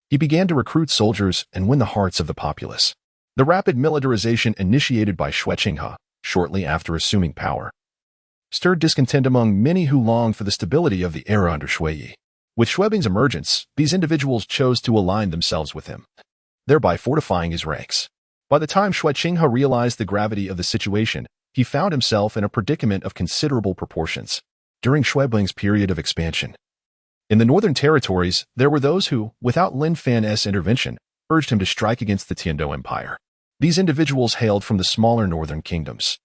He began to recruit soldiers and win the hearts of the populace. The rapid militarization initiated by Xue Qinghe, shortly after assuming power, stirred discontent among many who longed for the stability of the era under Xue Yi. With Xue Qinghe's emergence, these individuals chose to align themselves with him, thereby fortifying his ranks. By the time Xue Qinghe realized the gravity of the situation, he found himself in a predicament of considerable proportions. During Xue Qinghe's period of expansion, in the northern territories, there were those who, without Lin Fan's intervention, urged him to strike against the Tiandou Empire. These individuals hailed from the smaller northern kingdoms,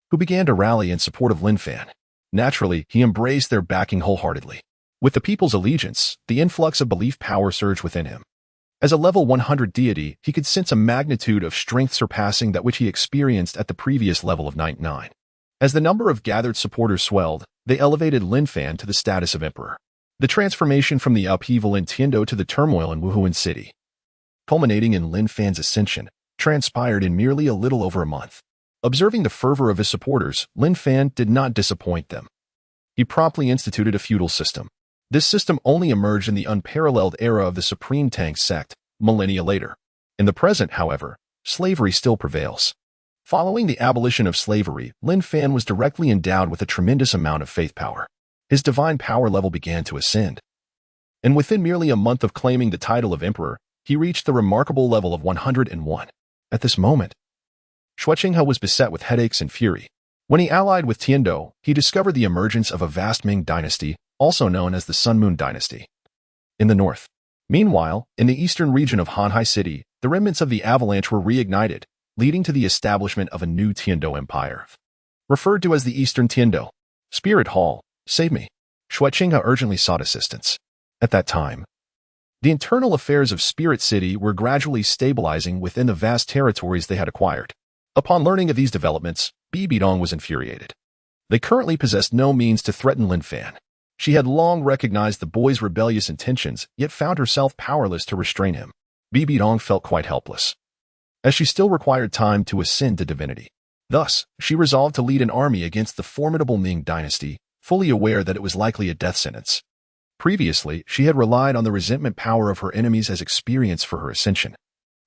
who began to rally in support of Lin Fan. Naturally, he embraced their backing wholeheartedly. With the people's allegiance, the influx of belief power surged within him. As a level 100 deity, he could sense a magnitude of strength surpassing that which he experienced at the previous level of 99. As the number of gathered supporters swelled, they elevated Lin Fan to the status of emperor. The transformation from the upheaval in Tiandou to the turmoil in Wuhuan City, culminating in Lin Fan's ascension, transpired in merely a little over a month. Observing the fervor of his supporters, Lin Fan did not disappoint them. He promptly instituted a feudal system. This system only emerged in the unparalleled era of the Supreme Tang sect, millennia later. In the present, however, slavery still prevails. Following the abolition of slavery, Lin Fan was directly endowed with a tremendous amount of faith power. His divine power level began to ascend. And within merely a month of claiming the title of emperor, he reached the remarkable level of 101. At this moment, Xue Qinghe was beset with headaches and fury. When he allied with Tiandou, he discovered the emergence of a vast Ming dynasty, also known as the Sun Moon dynasty, in the north. Meanwhile, in the eastern region of Hanhai City, the remnants of the avalanche were reignited, leading to the establishment of a new Tiandou Empire, referred to as the Eastern Tiandou. Spirit Hall, save me. Xue Qinghe urgently sought assistance. At that time, the internal affairs of Spirit City were gradually stabilizing within the vast territories they had acquired. Upon learning of these developments, Bibidong was infuriated. They currently possessed no means to threaten Lin Fan. She had long recognized the boy's rebellious intentions, yet found herself powerless to restrain him. Bibidong felt quite helpless, as she still required time to ascend to divinity. Thus, she resolved to lead an army against the formidable Ming dynasty, fully aware that it was likely a death sentence. Previously, she had relied on the resentment power of her enemies as experience for her ascension.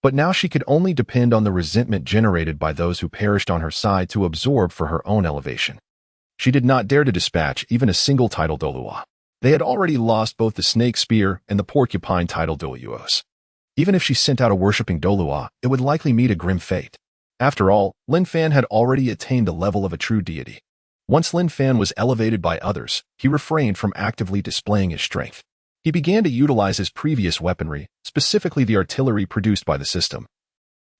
But now she could only depend on the resentment generated by those who perished on her side to absorb for her own elevation. She did not dare to dispatch even a single title Douluo. They had already lost both the snake spear and the porcupine title Douluos. Even if she sent out a worshipping Douluo, it would likely meet a grim fate. After all, Lin Fan had already attained the level of a true deity. Once Lin Fan was elevated by others, he refrained from actively displaying his strength. He began to utilize his previous weaponry, specifically the artillery produced by the system,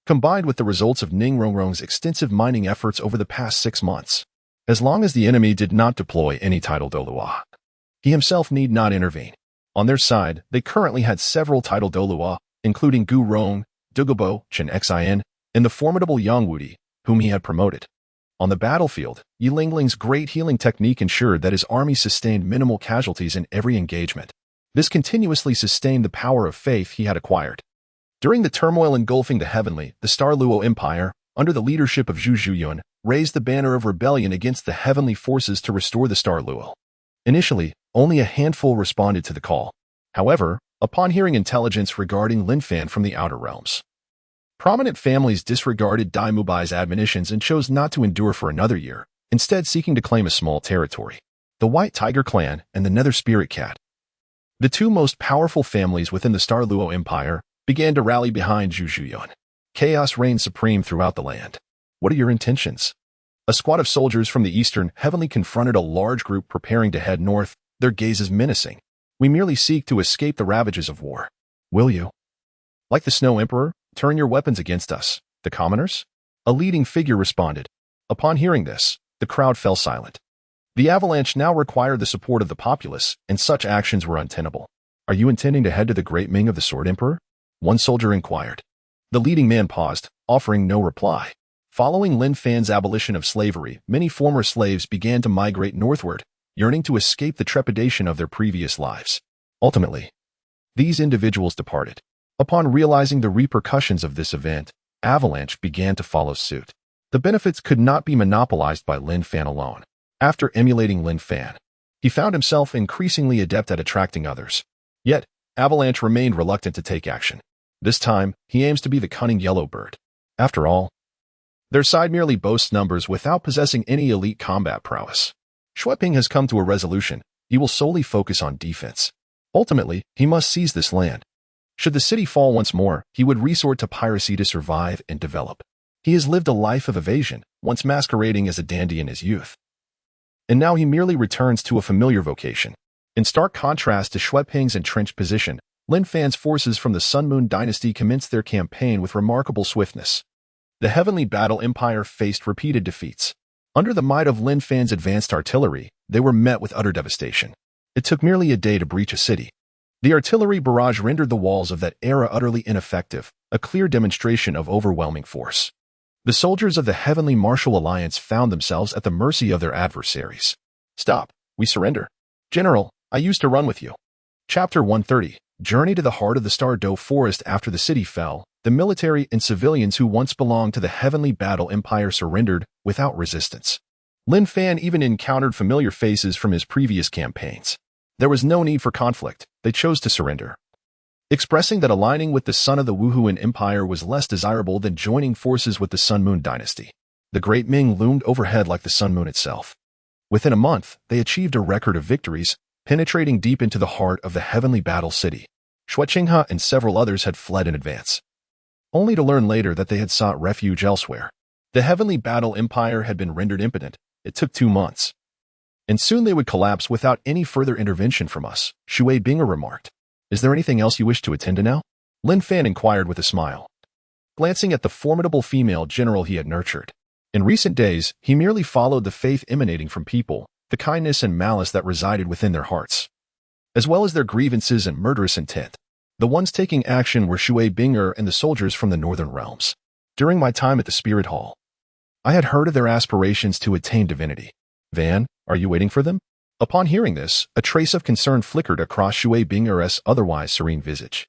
combined with the results of Ning Rongrong's extensive mining efforts over the past 6 months. As long as the enemy did not deploy any title Douluo, he himself need not intervene. On their side, they currently had several title Douluo, including Gu Rong, Douluo.Qian Renxue, and the formidable Yang Wudi, whom he had promoted. On the battlefield, Yi Lingling's great healing technique ensured that his army sustained minimal casualties in every engagement. This continuously sustained the power of faith he had acquired. During the turmoil engulfing the heavenly, the Star Luo Empire, under the leadership of Zhu Zhuyun, raised the banner of rebellion against the heavenly forces to restore the Star Luo. Initially, only a handful responded to the call. However, upon hearing intelligence regarding Lin Fan from the outer realms, prominent families disregarded Dai Mubai's admonitions and chose not to endure for another year, instead seeking to claim a small territory. The White Tiger Clan and the Nether Spirit Cat, the two most powerful families within the Star Luo Empire, began to rally behind Zhu Zhuyun. Chaos reigned supreme throughout the land. What are your intentions? A squad of soldiers from the eastern heavenly confronted a large group preparing to head north, their gazes menacing. We merely seek to escape the ravages of war. Will you? Like the Snow Emperor, turn your weapons against us, the commoners? A leading figure responded. Upon hearing this, the crowd fell silent. The avalanche now required the support of the populace, and such actions were untenable. Are you intending to head to the Great Ming of the Sword Emperor? One soldier inquired. The leading man paused, offering no reply. Following Lin Fan's abolition of slavery, many former slaves began to migrate northward, yearning to escape the trepidation of their previous lives. Ultimately, these individuals departed. Upon realizing the repercussions of this event, avalanche began to follow suit. The benefits could not be monopolized by Lin Fan alone. After emulating Lin Fan, he found himself increasingly adept at attracting others. Yet, Avalanche remained reluctant to take action. This time, he aims to be the cunning yellow bird. After all, their side merely boasts numbers without possessing any elite combat prowess. Xue Qinghe has come to a resolution. He will solely focus on defense. Ultimately, he must seize this land. Should the city fall once more, he would resort to piracy to survive and develop. He has lived a life of evasion, once masquerading as a dandy in his youth. And now he merely returns to a familiar vocation. In stark contrast to Xue Qinghe's entrenched position, Lin Fan's forces from the Sun Moon dynasty commenced their campaign with remarkable swiftness. The Heavenly Battle Empire faced repeated defeats. Under the might of Lin Fan's advanced artillery, they were met with utter devastation. It took merely a day to breach a city. The artillery barrage rendered the walls of that era utterly ineffective, a clear demonstration of overwhelming force. The soldiers of the Heavenly Martial Alliance found themselves at the mercy of their adversaries. Stop, we surrender. General, I used to run with you. Chapter 130, Journey to the Heart of the Star Dou Forest. After the city fell, the military and civilians who once belonged to the Heavenly Battle Empire surrendered without resistance. Lin Fan even encountered familiar faces from his previous campaigns. There was no need for conflict. They chose to surrender, expressing that aligning with the son of the Wuhuan Empire was less desirable than joining forces with the Sun Moon dynasty. The Great Ming loomed overhead like the Sun Moon itself. Within a month, they achieved a record of victories, penetrating deep into the heart of the Heavenly Battle City. Xue Qinghe and several others had fled in advance, only to learn later that they had sought refuge elsewhere. The Heavenly Battle Empire had been rendered impotent. It took 2 months, and soon they would collapse without any further intervention from us, Xue Qinghe remarked. Is there anything else you wish to attend to now? Lin Fan inquired with a smile, glancing at the formidable female general he had nurtured. In recent days, he merely followed the faith emanating from people, the kindness and malice that resided within their hearts, as well as their grievances and murderous intent. The ones taking action were Xue Qinghe and the soldiers from the northern realms. During my time at the Spirit Hall, I had heard of their aspirations to attain divinity. Van, are you waiting for them? Upon hearing this, a trace of concern flickered across Xue Qinghe's otherwise serene visage.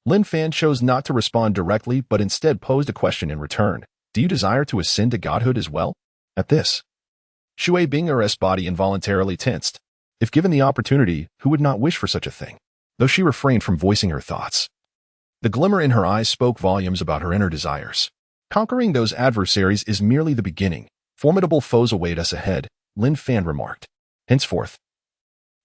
Lin Fan chose not to respond directly but instead posed a question in return. Do you desire to ascend to godhood as well? At this, Xue Qinghe's body involuntarily tensed. If given the opportunity, who would not wish for such a thing? Though she refrained from voicing her thoughts, the glimmer in her eyes spoke volumes about her inner desires. Conquering those adversaries is merely the beginning. Formidable foes await us ahead, Lin Fan remarked. Henceforth,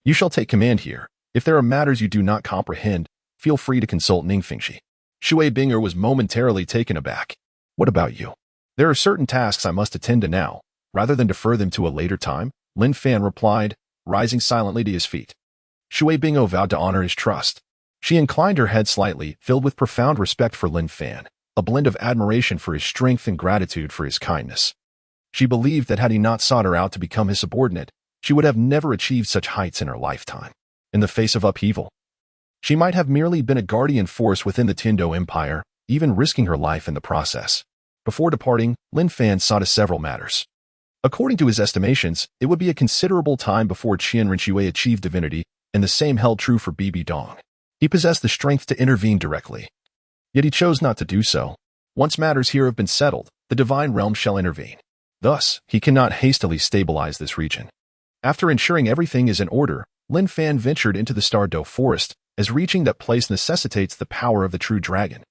you shall take command here. If there are matters you do not comprehend, feel free to consult Ningfengxi. Xue Qinghe was momentarily taken aback. What about you? There are certain tasks I must attend to now. Rather than defer them to a later time, Lin Fan replied, rising silently to his feet. Xue Qinghe vowed to honor his trust. She inclined her head slightly, filled with profound respect for Lin Fan, a blend of admiration for his strength and gratitude for his kindness. She believed that had he not sought her out to become his subordinate, she would have never achieved such heights in her lifetime. In the face of upheaval, she might have merely been a guardian force within the Tiandou Empire, even risking her life in the process. Before departing, Lin Fan saw to several matters. According to his estimations, it would be a considerable time before Qian Renxue achieved divinity, and the same held true for Bibi Dong. He possessed the strength to intervene directly. Yet he chose not to do so. Once matters here have been settled, the divine realm shall intervene. Thus, he cannot hastily stabilize this region. After ensuring everything is in order, Lin Fan ventured into the Star Dou forest, as reaching that place necessitates the power of the true dragon.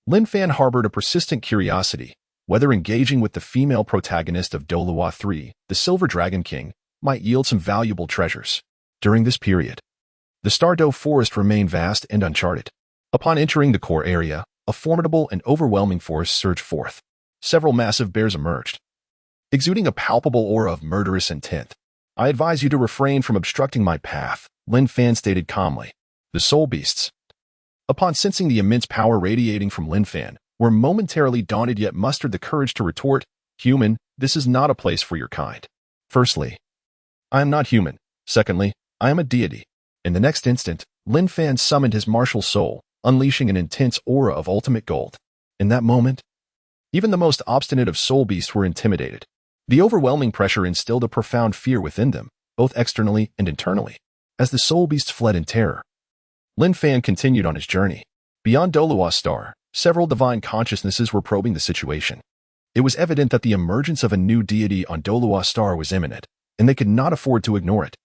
Lin Fan harbored a persistent curiosity, whether engaging with the female protagonist of Douluo 3, the Silver Dragon King, might yield some valuable treasures. During this period, the Star Dou forest remained vast and uncharted. Upon entering the core area, a formidable and overwhelming force surged forth. Several massive bears emerged, exuding a palpable aura of murderous intent. I advise you to refrain from obstructing my path, Lin Fan stated calmly. The soul beasts, upon sensing the immense power radiating from Lin Fan, were momentarily daunted yet mustered the courage to retort, "Human, this is not a place for your kind. Firstly, I am not human. Secondly, I am a deity." In the next instant, Lin Fan summoned his martial soul, unleashing an intense aura of ultimate gold. In that moment, even the most obstinate of soul beasts were intimidated. The overwhelming pressure instilled a profound fear within them, both externally and internally. As the soul beasts fled in terror, Lin Fan continued on his journey. Beyond Douluo Star, several divine consciousnesses were probing the situation. It was evident that the emergence of a new deity on Douluo Star was imminent, and they could not afford to ignore it.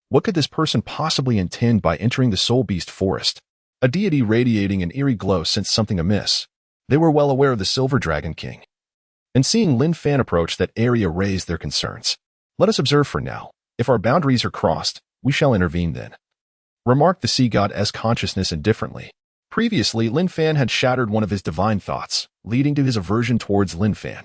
What could this person possibly intend by entering the soul beast forest? A deity radiating an eerie glow sensed something amiss. They were well aware of the Silver Dragon King, and seeing Lin Fan approach that area raised their concerns. Let us observe for now. If our boundaries are crossed, we shall intervene then, remarked the sea god's consciousness indifferently. Previously, Lin Fan had shattered one of his divine thoughts, leading to his aversion towards Lin Fan.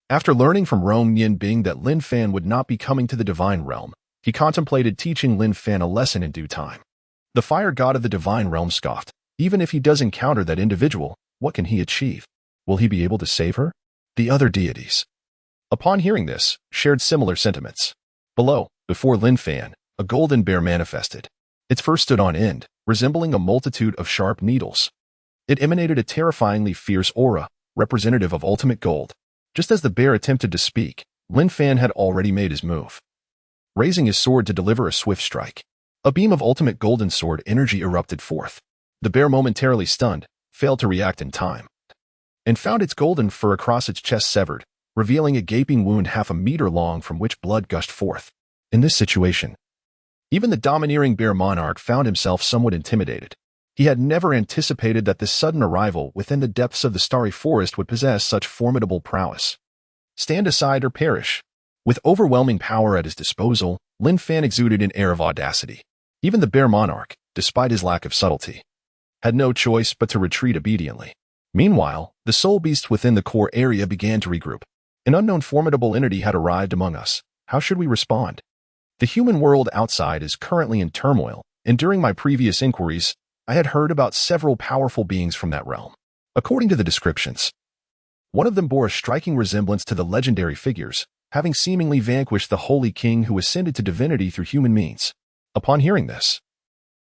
After learning from Rong Yin Bing that Lin Fan would not be coming to the divine realm, he contemplated teaching Lin Fan a lesson in due time. The fire god of the divine realm scoffed. Even if he does encounter that individual, what can he achieve? Will he be able to save her? The other deities, upon hearing this, shared similar sentiments. Below, before Lin Fan, a golden bear manifested. Its fur stood on end, resembling a multitude of sharp needles. It emanated a terrifyingly fierce aura, representative of ultimate gold. Just as the bear attempted to speak, Lin Fan had already made his move, raising his sword to deliver a swift strike. A beam of ultimate golden sword energy erupted forth. The bear, momentarily stunned, failed to react in time, and found its golden fur across its chest severed, revealing a gaping wound half a meter long from which blood gushed forth. In this situation, even the domineering bear monarch found himself somewhat intimidated. He had never anticipated that this sudden arrival within the depths of the starry forest would possess such formidable prowess. Stand aside or perish. With overwhelming power at his disposal, Lin Fan exuded an air of audacity. Even the bear monarch, despite his lack of subtlety, had no choice but to retreat obediently. Meanwhile, the soul beasts within the core area began to regroup. An unknown formidable entity had arrived among us. How should we respond? The human world outside is currently in turmoil, and during my previous inquiries, I had heard about several powerful beings from that realm. According to the descriptions, one of them bore a striking resemblance to the legendary figures, having seemingly vanquished the Holy King who ascended to divinity through human means. Upon hearing this,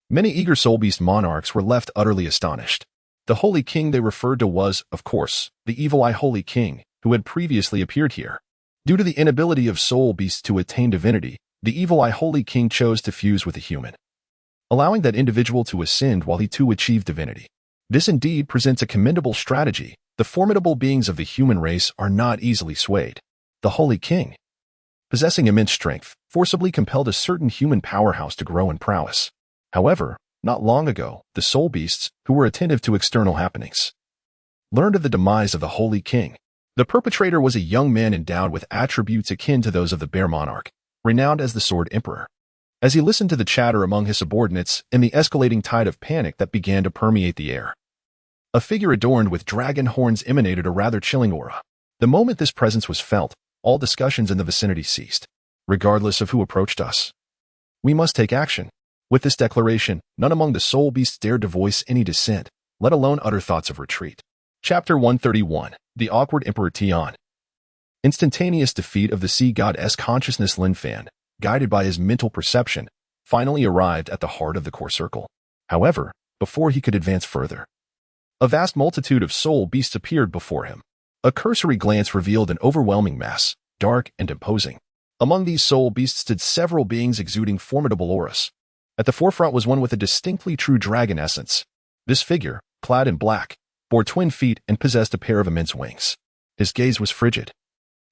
many eager soul beast monarchs were left utterly astonished. The Holy King they referred to was, of course, the Evil Eye Holy King, who had previously appeared here. Due to the inability of soul beasts to attain divinity, the Evil Eye Holy King chose to fuse with a human, allowing that individual to ascend while he too achieved divinity. This indeed presents a commendable strategy. The formidable beings of the human race are not easily swayed. The Holy King, possessing immense strength, forcibly compelled a certain human powerhouse to grow in prowess. However, not long ago, the soul beasts, who were attentive to external happenings, learned of the demise of the Holy King. The perpetrator was a young man endowed with attributes akin to those of the bear monarch, renowned as the Sword Emperor. As he listened to the chatter among his subordinates and the escalating tide of panic that began to permeate the air, a figure adorned with dragon horns emanated a rather chilling aura. The moment this presence was felt, all discussions in the vicinity ceased. Regardless of who approached us, we must take action. With this declaration, none among the soul beasts dared to voice any dissent, let alone utter thoughts of retreat. Chapter 131. The Awkward Emperor Tian. Instantaneous defeat of the sea god's consciousness. Lin Fan, guided by his mental perception, finally arrived at the heart of the core circle. However, before he could advance further, a vast multitude of soul beasts appeared before him. A cursory glance revealed an overwhelming mass, dark and imposing. Among these soul beasts stood several beings exuding formidable auras. At the forefront was one with a distinctly true dragon essence. This figure, clad in black, bore twin feet and possessed a pair of immense wings. His gaze was frigid,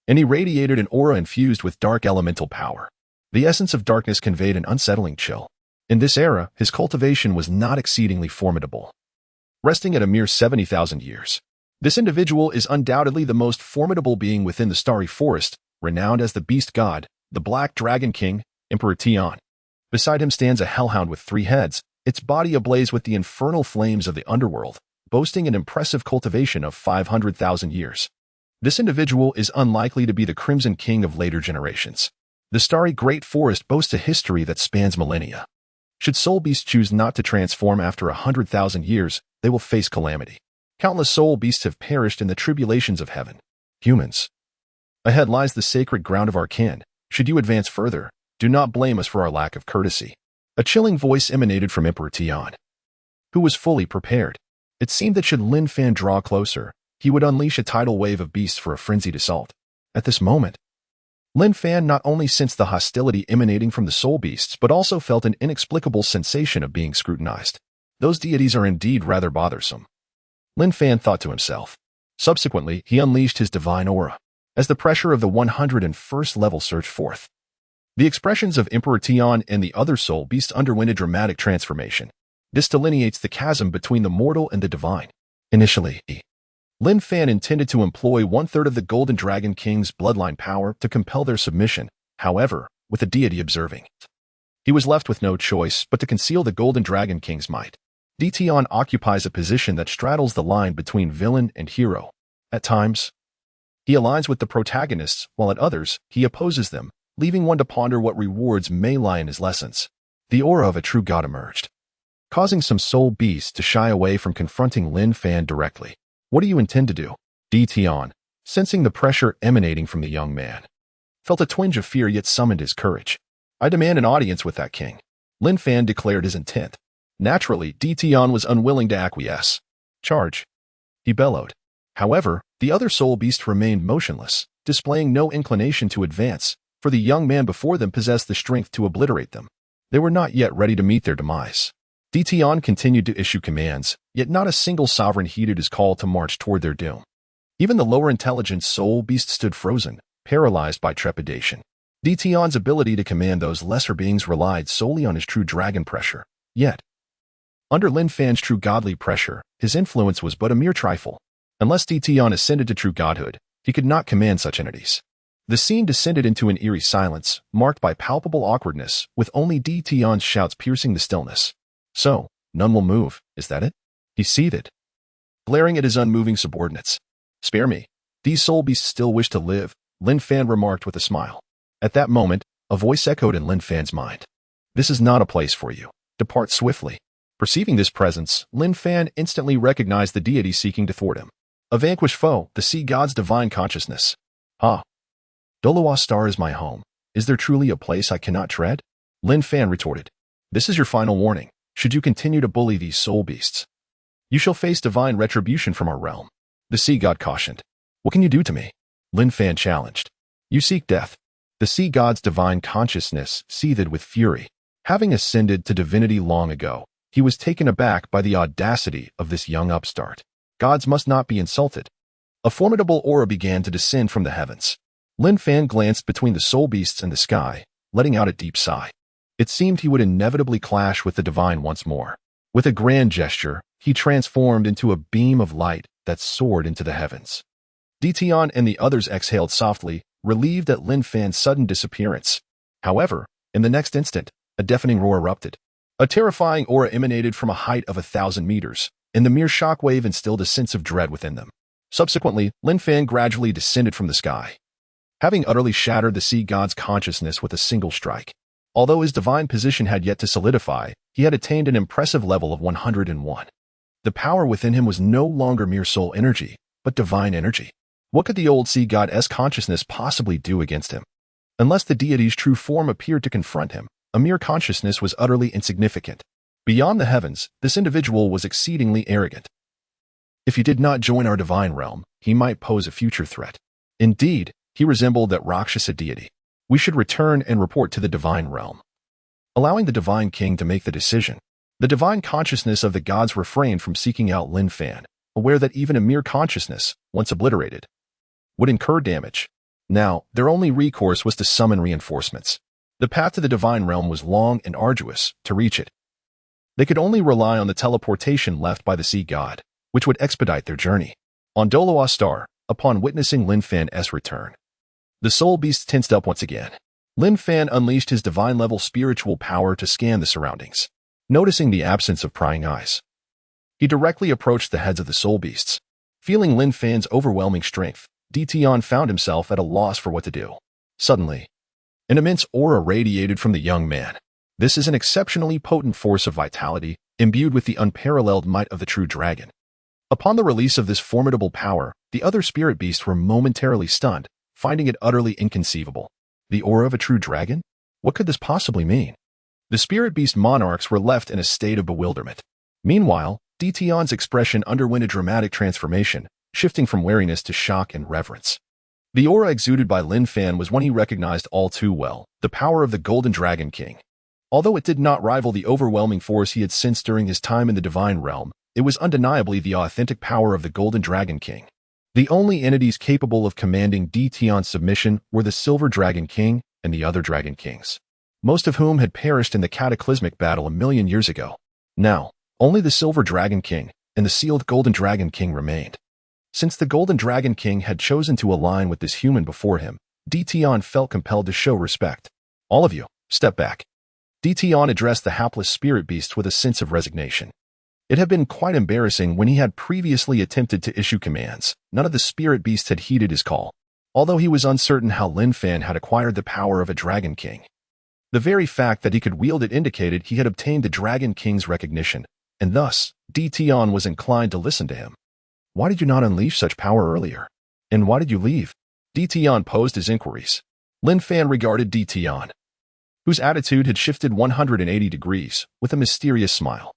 and he radiated an aura infused with dark elemental power. The essence of darkness conveyed an unsettling chill. In this era, his cultivation was not exceedingly formidable, resting at a mere 70,000 years. This individual is undoubtedly the most formidable being within the Starry Forest, renowned as the Beast God, the Black Dragon King, Emperor Tian. Beside him stands a hellhound with 3 heads, its body ablaze with the infernal flames of the underworld, boasting an impressive cultivation of 500,000 years. This individual is unlikely to be the Crimson King of later generations. The Starry Great Forest boasts a history that spans millennia. Should soul beasts choose not to transform after 100,000 years, they will face calamity. Countless soul beasts have perished in the tribulations of heaven. Humans. Ahead lies the sacred ground of our kin. Should you advance further, do not blame us for our lack of courtesy. A chilling voice emanated from Emperor Tian, who was fully prepared. It seemed that should Lin Fan draw closer, he would unleash a tidal wave of beasts for a frenzied assault. At this moment, Lin Fan not only sensed the hostility emanating from the soul beasts, but also felt an inexplicable sensation of being scrutinized. Those deities are indeed rather bothersome, Lin Fan thought to himself. Subsequently, he unleashed his divine aura, as the pressure of the 101st level surged forth. The expressions of Emperor Tian and the other soul beasts underwent a dramatic transformation. This delineates the chasm between the mortal and the divine. Initially, Lin Fan intended to employ 1/3 of the Golden Dragon King's bloodline power to compel their submission. However, with the deity observing, he was left with no choice but to conceal the Golden Dragon King's might. Tian occupies a position that straddles the line between villain and hero. At times, he aligns with the protagonists, while at others, he opposes them, leaving one to ponder what rewards may lie in his lessons. The aura of a true god emerged, causing some soul beasts to shy away from confronting Lin Fan directly. What do you intend to do? Tian, sensing the pressure emanating from the young man, felt a twinge of fear yet summoned his courage. I demand an audience with that king. Lin Fan declared his intent. Naturally, Tian was unwilling to acquiesce. Charge, he bellowed. However, the other soul beast remained motionless, displaying no inclination to advance, for the young man before them possessed the strength to obliterate them. They were not yet ready to meet their demise. Tian continued to issue commands, yet not a single sovereign heeded his call to march toward their doom. Even the lower intelligence soul beast stood frozen, paralyzed by trepidation. Tian's ability to command those lesser beings relied solely on his true dragon pressure. Yet, under Lin Fan's true godly pressure, his influence was but a mere trifle. Unless Tian ascended to true godhood, he could not command such entities. The scene descended into an eerie silence, marked by palpable awkwardness, with only Tian's shouts piercing the stillness. So, none will move, is that it? He seethed, glaring at his unmoving subordinates. Spare me. These soul beasts still wish to live, Lin Fan remarked with a smile. At that moment, a voice echoed in Lin Fan's mind. This is not a place for you. Depart swiftly. Perceiving this presence, Lin Fan instantly recognized the deity seeking to thwart him. A vanquished foe, the sea god's divine consciousness. Ah. Douluo Star is my home. Is there truly a place I cannot tread? Lin Fan retorted. This is your final warning. Should you continue to bully these soul beasts, you shall face divine retribution from our realm. The sea god cautioned. What can you do to me? Lin Fan challenged. You seek death. The sea god's divine consciousness seethed with fury. Having ascended to divinity long ago, he was taken aback by the audacity of this young upstart. Gods must not be insulted. A formidable aura began to descend from the heavens. Lin Fan glanced between the soul beasts and the sky, letting out a deep sigh. It seemed he would inevitably clash with the divine once more. With a grand gesture, he transformed into a beam of light that soared into the heavens. Tian and the others exhaled softly, relieved at Lin Fan's sudden disappearance. However, in the next instant, a deafening roar erupted. A terrifying aura emanated from a height of 1,000 meters, and the mere shockwave instilled a sense of dread within them. Subsequently, Lin Fan gradually descended from the sky, having utterly shattered the sea god's consciousness with a single strike. Although his divine position had yet to solidify, he had attained an impressive level of 101. The power within him was no longer mere soul energy, but divine energy. What could the old sea god's consciousness possibly do against him? Unless the deity's true form appeared to confront him, a mere consciousness was utterly insignificant. Beyond the heavens, this individual was exceedingly arrogant. If he did not join our divine realm, he might pose a future threat. Indeed, he resembled that Rakshasa deity. We should return and report to the divine realm. allowing the Divine King to make the decision. The divine consciousness of the gods refrained from seeking out Lin Fan, aware that even a mere consciousness, once obliterated, would incur damage. Now, their only recourse was to summon reinforcements. The path to the divine realm was long and arduous. To reach it, they could only rely on the teleportation left by the sea god, which would expedite their journey. On Douluo Star, upon witnessing Lin Fan's return, the soul beast tensed up once again. Lin Fan unleashed his divine-level spiritual power to scan the surroundings. Noticing the absence of prying eyes, he directly approached the heads of the soul beasts. Feeling Lin Fan's overwhelming strength, Tian found himself at a loss for what to do. Suddenly, an immense aura radiated from the young man. This is an exceptionally potent force of vitality, imbued with the unparalleled might of the true dragon. Upon the release of this formidable power, the other spirit beasts were momentarily stunned, finding it utterly inconceivable. The aura of a true dragon? What could this possibly mean? The spirit beast monarchs were left in a state of bewilderment. Meanwhile, Tian's expression underwent a dramatic transformation, shifting from wariness to shock and reverence. The aura exuded by Lin Fan was one he recognized all too well, the power of the Golden Dragon King. Although it did not rival the overwhelming force he had sensed during his time in the Divine Realm, it was undeniably the authentic power of the Golden Dragon King. The only entities capable of commanding Tian's submission were the Silver Dragon King and the other Dragon Kings, most of whom had perished in the cataclysmic battle 1,000,000 years ago. Now, only the Silver Dragon King and the sealed Golden Dragon King remained. Since the Golden Dragon King had chosen to align with this human before him, Tian felt compelled to show respect. All of you, step back. Tian addressed the hapless spirit beasts with a sense of resignation. It had been quite embarrassing when he had previously attempted to issue commands. None of the spirit beasts had heeded his call, although he was uncertain how Lin Fan had acquired the power of a Dragon King. The very fact that he could wield it indicated he had obtained the Dragon King's recognition, and thus, Tian was inclined to listen to him. Why did you not unleash such power earlier? And why did you leave? Tian posed his inquiries. Lin Fan regarded Tian, whose attitude had shifted 180 degrees, with a mysterious smile.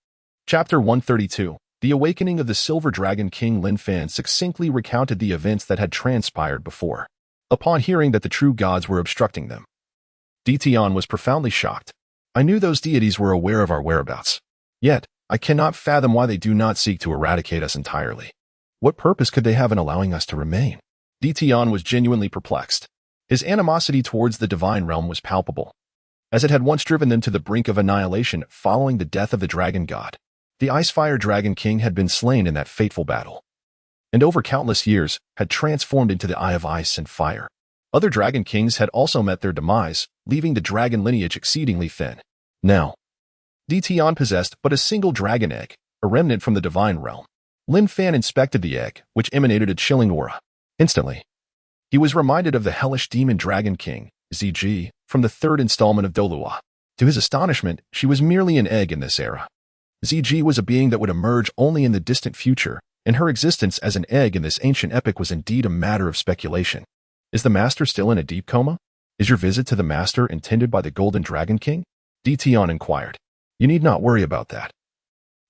Chapter 132. The Awakening of the Silver Dragon King. Lin Fan succinctly recounted the events that had transpired before. Upon hearing that the true gods were obstructing them, Tian was profoundly shocked. I knew those deities were aware of our whereabouts. Yet, I cannot fathom why they do not seek to eradicate us entirely. What purpose could they have in allowing us to remain? Tian was genuinely perplexed. His animosity towards the divine realm was palpable, as it had once driven them to the brink of annihilation following the death of the dragon god. The Icefire Dragon King had been slain in that fateful battle, and over countless years had transformed into the Eye of Ice and Fire. Other Dragon Kings had also met their demise, leaving the dragon lineage exceedingly thin. Now, Tian possessed but a single dragon egg, a remnant from the divine realm. Lin Fan inspected the egg, which emanated a chilling aura. Instantly, he was reminded of the hellish demon Dragon King, Xue Qinghe, from the third installment of Douluo. To his astonishment, she was merely an egg in this era. Xue Qinghe was a being that would emerge only in the distant future, and her existence as an egg in this ancient epic was indeed a matter of speculation. Is the master still in a deep coma? Is your visit to the master intended by the Golden Dragon King? Tian inquired. You need not worry about that.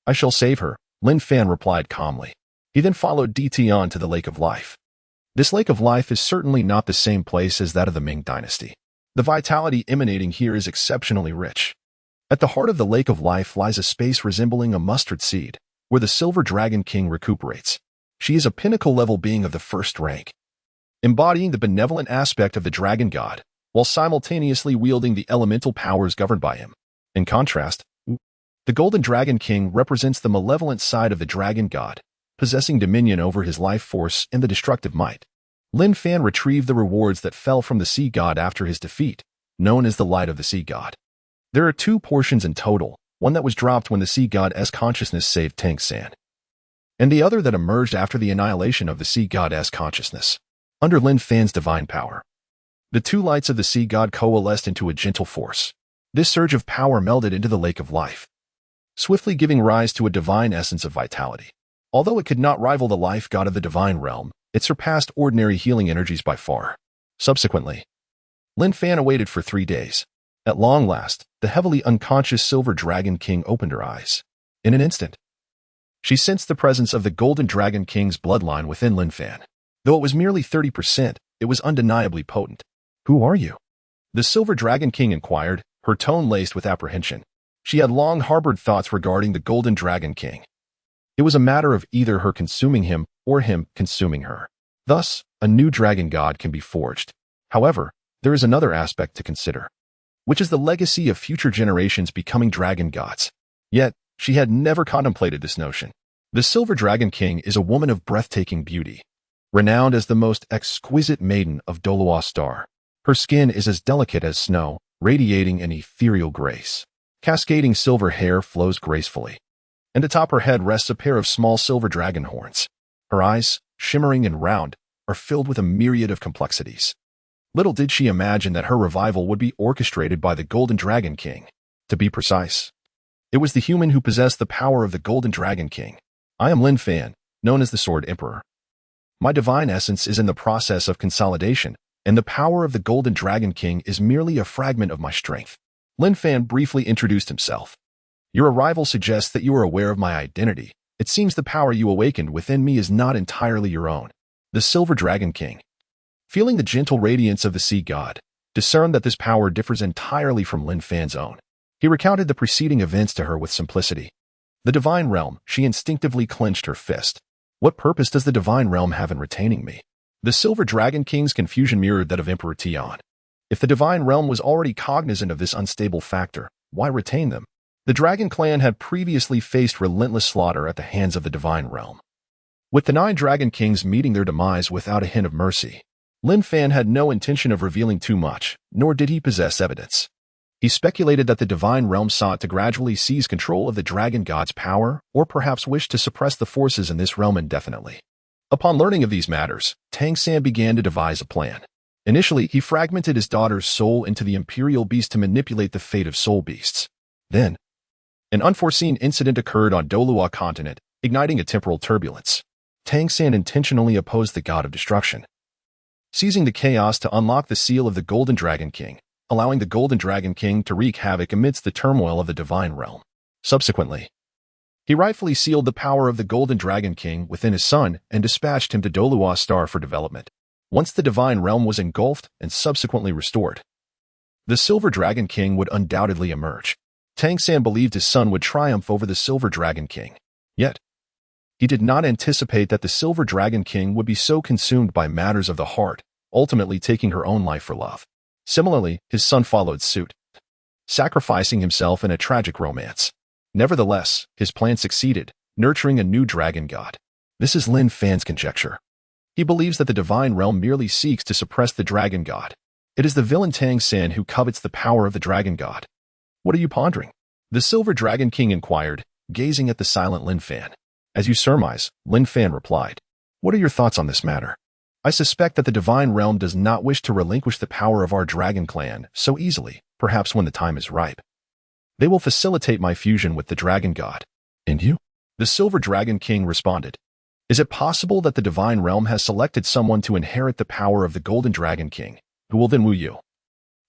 I shall save her, Lin Fan replied calmly. He then followed Tian to the Lake of Life. This Lake of Life is certainly not the same place as that of the Ming Dynasty. The vitality emanating here is exceptionally rich. At the heart of the Lake of Life lies a space resembling a mustard seed, where the Silver Dragon King recuperates. She is a pinnacle-level being of the first rank, embodying the benevolent aspect of the dragon god, while simultaneously wielding the elemental powers governed by him. In contrast, the Golden Dragon King represents the malevolent side of the dragon god, possessing dominion over his life force and the destructive might. Lin Fan retrieved the rewards that fell from the sea god after his defeat, known as the Light of the Sea God. There are 2 portions in total, one that was dropped when the sea god's consciousness saved Tang San, and the other that emerged after the annihilation of the sea god's consciousness. Under Lin Fan's divine power, the 2 lights of the sea god coalesced into a gentle force. This surge of power melded into the Lake of Life, swiftly giving rise to a divine essence of vitality. Although it could not rival the life god of the divine realm, it surpassed ordinary healing energies by far. Subsequently, Lin Fan awaited for 3 days. At long last, the heavily unconscious Silver Dragon King opened her eyes. In an instant, she sensed the presence of the Golden Dragon King's bloodline within Lin Fan. Though it was merely 30%, it was undeniably potent. Who are you? The Silver Dragon King inquired, her tone laced with apprehension. She had long harbored thoughts regarding the Golden Dragon King. It was a matter of either her consuming him or him consuming her. Thus, a new dragon god can be forged. However, there is another aspect to consider, which is the legacy of future generations becoming dragon gods. Yet, she had never contemplated this notion. The Silver Dragon King is a woman of breathtaking beauty, renowned as the most exquisite maiden of Douluo Star. Her skin is as delicate as snow, radiating an ethereal grace. Cascading silver hair flows gracefully, and atop her head rests a pair of small silver dragon horns. Her eyes, shimmering and round, are filled with a myriad of complexities. Little did she imagine that her revival would be orchestrated by the Golden Dragon King. To be precise, it was the human who possessed the power of the Golden Dragon King. I am Lin Fan, known as the Sword Emperor. My divine essence is in the process of consolidation, and the power of the Golden Dragon King is merely a fragment of my strength. Lin Fan briefly introduced himself. Your arrival suggests that you are aware of my identity. It seems the power you awakened within me is not entirely your own. The Silver Dragon King, feeling the gentle radiance of the sea god, discerned that this power differs entirely from Lin Fan's own. He recounted the preceding events to her with simplicity. The Divine Realm, she instinctively clenched her fist. What purpose does the Divine Realm have in retaining me? The Silver Dragon King's confusion mirrored that of Emperor Tian. If the Divine Realm was already cognizant of this unstable factor, why retain them? The Dragon Clan had previously faced relentless slaughter at the hands of the Divine Realm. With the 9 Dragon Kings meeting their demise without a hint of mercy, Lin Fan had no intention of revealing too much, nor did he possess evidence. He speculated that the Divine Realm sought to gradually seize control of the Dragon God's power, or perhaps wished to suppress the forces in this realm indefinitely. Upon learning of these matters, Tang San began to devise a plan. Initially, he fragmented his daughter's soul into the Imperial Beast to manipulate the fate of soul beasts. Then, an unforeseen incident occurred on Douluo Continent, igniting a temporal turbulence. Tang San intentionally opposed the god of destruction, seizing the chaos to unlock the seal of the Golden Dragon King, allowing the Golden Dragon King to wreak havoc amidst the turmoil of the Divine Realm. Subsequently, he rightfully sealed the power of the Golden Dragon King within his son and dispatched him to Douluo Star for development. Once the Divine Realm was engulfed and subsequently restored, the Silver Dragon King would undoubtedly emerge. Tang San believed his son would triumph over the Silver Dragon King. Yet, he did not anticipate that the Silver Dragon King would be so consumed by matters of the heart, ultimately taking her own life for love. Similarly, his son followed suit, sacrificing himself in a tragic romance. Nevertheless, his plan succeeded, nurturing a new dragon god. This is Lin Fan's conjecture. He believes that the Divine Realm merely seeks to suppress the dragon god. It is the villain Tang San who covets the power of the dragon god. What are you pondering? The Silver Dragon King inquired, gazing at the silent Lin Fan. As you surmise, Lin Fan replied. What are your thoughts on this matter? I suspect that the Divine Realm does not wish to relinquish the power of our dragon clan so easily, perhaps when the time is ripe. They will facilitate my fusion with the dragon god. And you? The Silver Dragon King responded. Is it possible that the Divine Realm has selected someone to inherit the power of the Golden Dragon King, who will then woo you,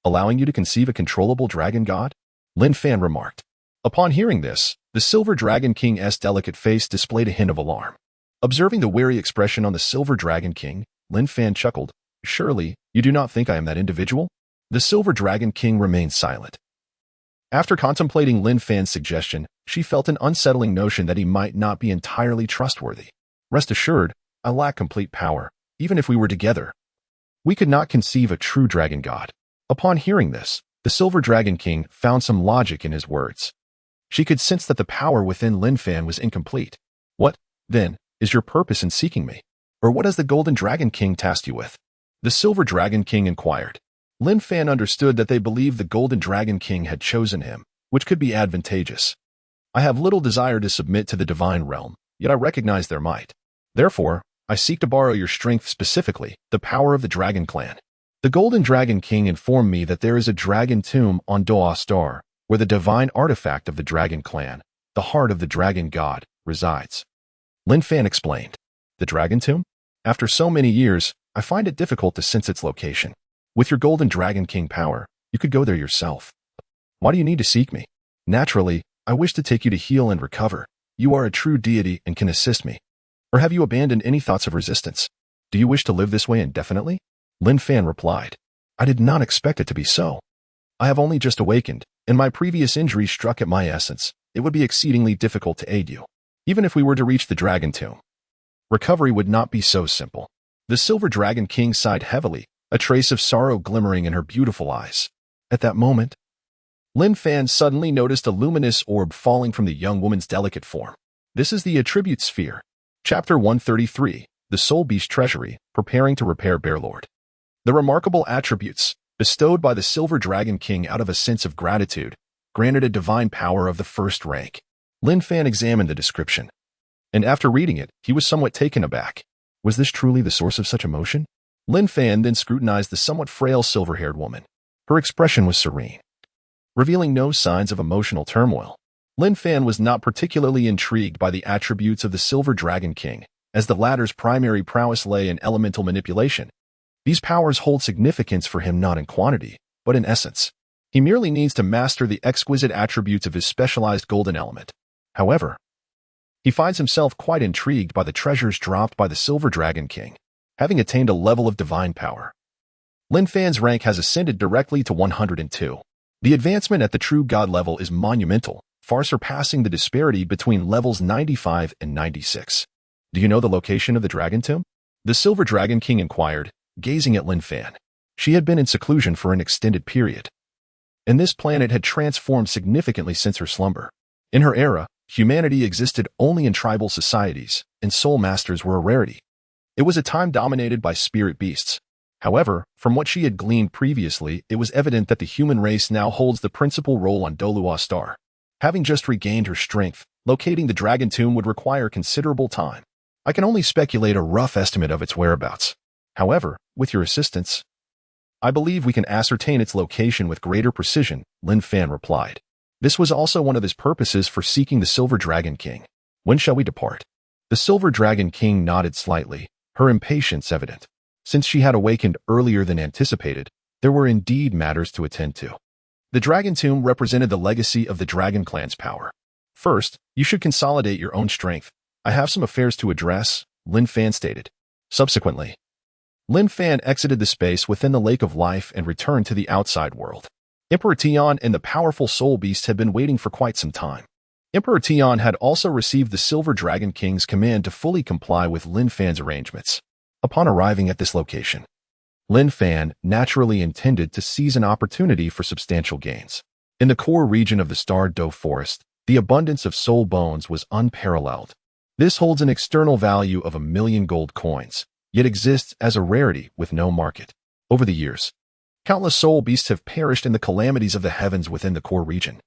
allowing you to conceive a controllable dragon god? Lin Fan remarked. Upon hearing this, the Silver Dragon King's delicate face displayed a hint of alarm. Observing the wary expression on the Silver Dragon King, Lin Fan chuckled. Surely, you do not think I am that individual? The Silver Dragon King remained silent. After contemplating Lin Fan's suggestion, she felt an unsettling notion that he might not be entirely trustworthy. Rest assured, I lack complete power. Even if we were together, we could not conceive a true dragon god. Upon hearing this, the Silver Dragon King found some logic in his words. She could sense that the power within Lin Fan was incomplete. What, then, is your purpose in seeking me? Or what has the Golden Dragon King tasked you with? The Silver Dragon King inquired. Lin Fan understood that they believed the Golden Dragon King had chosen him, which could be advantageous. I have little desire to submit to the Divine Realm, yet I recognize their might. Therefore, I seek to borrow your strength, specifically, the power of the Dragon Clan. The Golden Dragon King informed me that there is a dragon tomb on Douluo Star, where the divine artifact of the Dragon Clan, the heart of the Dragon God, resides. Lin Fan explained. The Dragon Tomb? After so many years, I find it difficult to sense its location. With your Golden Dragon King power, you could go there yourself. Why do you need to seek me? Naturally, I wish to take you to heal and recover. You are a true deity and can assist me. Or have you abandoned any thoughts of resistance? Do you wish to live this way indefinitely? Lin Fan replied. I did not expect it to be so. I have only just awakened, and my previous injury struck at my essence. It would be exceedingly difficult to aid you. Even if we were to reach the Dragon Tomb, recovery would not be so simple. The Silver Dragon King sighed heavily, a trace of sorrow glimmering in her beautiful eyes. At that moment, Lin Fan suddenly noticed a luminous orb falling from the young woman's delicate form. This is the Attribute Sphere. Chapter 133, The Soul Beast Treasury, Preparing to Repair Bearlord. The remarkable attributes, bestowed by the Silver Dragon King out of a sense of gratitude, granted a divine power of the first rank. Lin Fan examined the description, and after reading it, he was somewhat taken aback. Was this truly the source of such emotion? Lin Fan then scrutinized the somewhat frail silver-haired woman. Her expression was serene, revealing no signs of emotional turmoil. Lin Fan was not particularly intrigued by the attributes of the Silver Dragon King, as the latter's primary prowess lay in elemental manipulation. These powers hold significance for him not in quantity, but in essence. He merely needs to master the exquisite attributes of his specialized golden element. However, he finds himself quite intrigued by the treasures dropped by the Silver Dragon King, having attained a level of divine power. Lin Fan's rank has ascended directly to 102. The advancement at the true god level is monumental, far surpassing the disparity between levels 95 and 96. Do you know the location of the Dragon Tomb? The Silver Dragon King inquired, gazing at Lin Fan. She had been in seclusion for an extended period, and this planet had transformed significantly since her slumber. In her era, humanity existed only in tribal societies, and soul masters were a rarity. It was a time dominated by spirit beasts. However, from what she had gleaned previously, it was evident that the human race now holds the principal role on Douluo Star. Having just regained her strength, locating the Dragon Tomb would require considerable time. I can only speculate a rough estimate of its whereabouts. However, with your assistance, I believe we can ascertain its location with greater precision, Lin Fan replied. This was also one of his purposes for seeking the Silver Dragon King. When shall we depart? The Silver Dragon King nodded slightly, her impatience evident. Since she had awakened earlier than anticipated, there were indeed matters to attend to. The Dragon Tomb represented the legacy of the Dragon Clan's power. First, you should consolidate your own strength. I have some affairs to address, Lin Fan stated. Subsequently, Lin Fan exited the space within the Lake of Life and returned to the outside world. Emperor Tian and the powerful soul beast had been waiting for quite some time. Emperor Tian had also received the Silver Dragon King's command to fully comply with Lin Fan's arrangements. Upon arriving at this location, Lin Fan naturally intended to seize an opportunity for substantial gains. In the core region of the Star Dou Forest, the abundance of soul bones was unparalleled. This holds an external value of 1,000,000 gold coins, yet exists as a rarity with no market. Over the years, countless soul beasts have perished in the calamities of the heavens within the core region.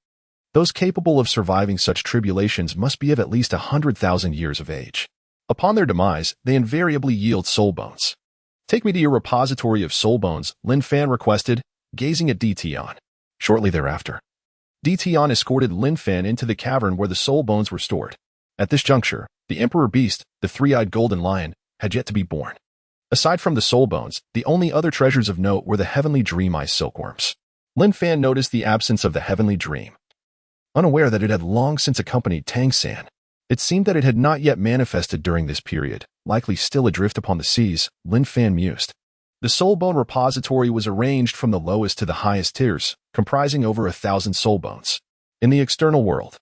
Those capable of surviving such tribulations must be of at least 100,000 years of age. Upon their demise, they invariably yield soul bones. Take me to your repository of soul bones, Lin Fan requested, gazing at Tian. Shortly thereafter, Tian escorted Lin Fan into the cavern where the soul bones were stored. At this juncture, the Emperor Beast, the three-eyed golden lion, had yet to be born. Aside from the soul bones, the only other treasures of note were the Heavenly Dream Eye silkworms. Lin Fan noticed the absence of the Heavenly Dream, unaware that it had long since accompanied Tang San. It seemed that it had not yet manifested during this period, likely still adrift upon the seas, Lin Fan mused. The soul bone repository was arranged from the lowest to the highest tiers, comprising over 1,000 soul bones. In the external world,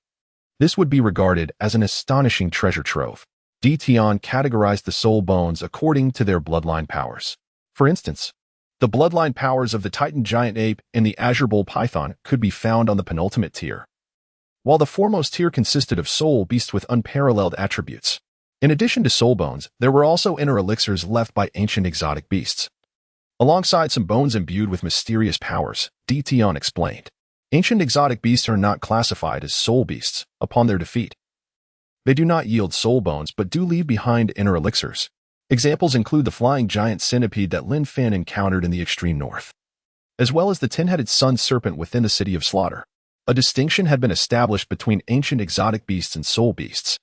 this would be regarded as an astonishing treasure trove. Tian categorized the soul bones according to their bloodline powers. For instance, the bloodline powers of the Titan Giant Ape and the Azure Bull Python could be found on the penultimate tier, while the foremost tier consisted of soul beasts with unparalleled attributes. In addition to soul bones, there were also inner elixirs left by ancient exotic beasts, alongside some bones imbued with mysterious powers, Tian explained. Ancient exotic beasts are not classified as soul beasts upon their defeat. They do not yield soul bones but do leave behind inner elixirs. Examples include the flying giant centipede that Lin Fan encountered in the extreme north, as well as the 10-headed sun serpent within the city of Slaughter. A distinction had been established between ancient exotic beasts and soul beasts.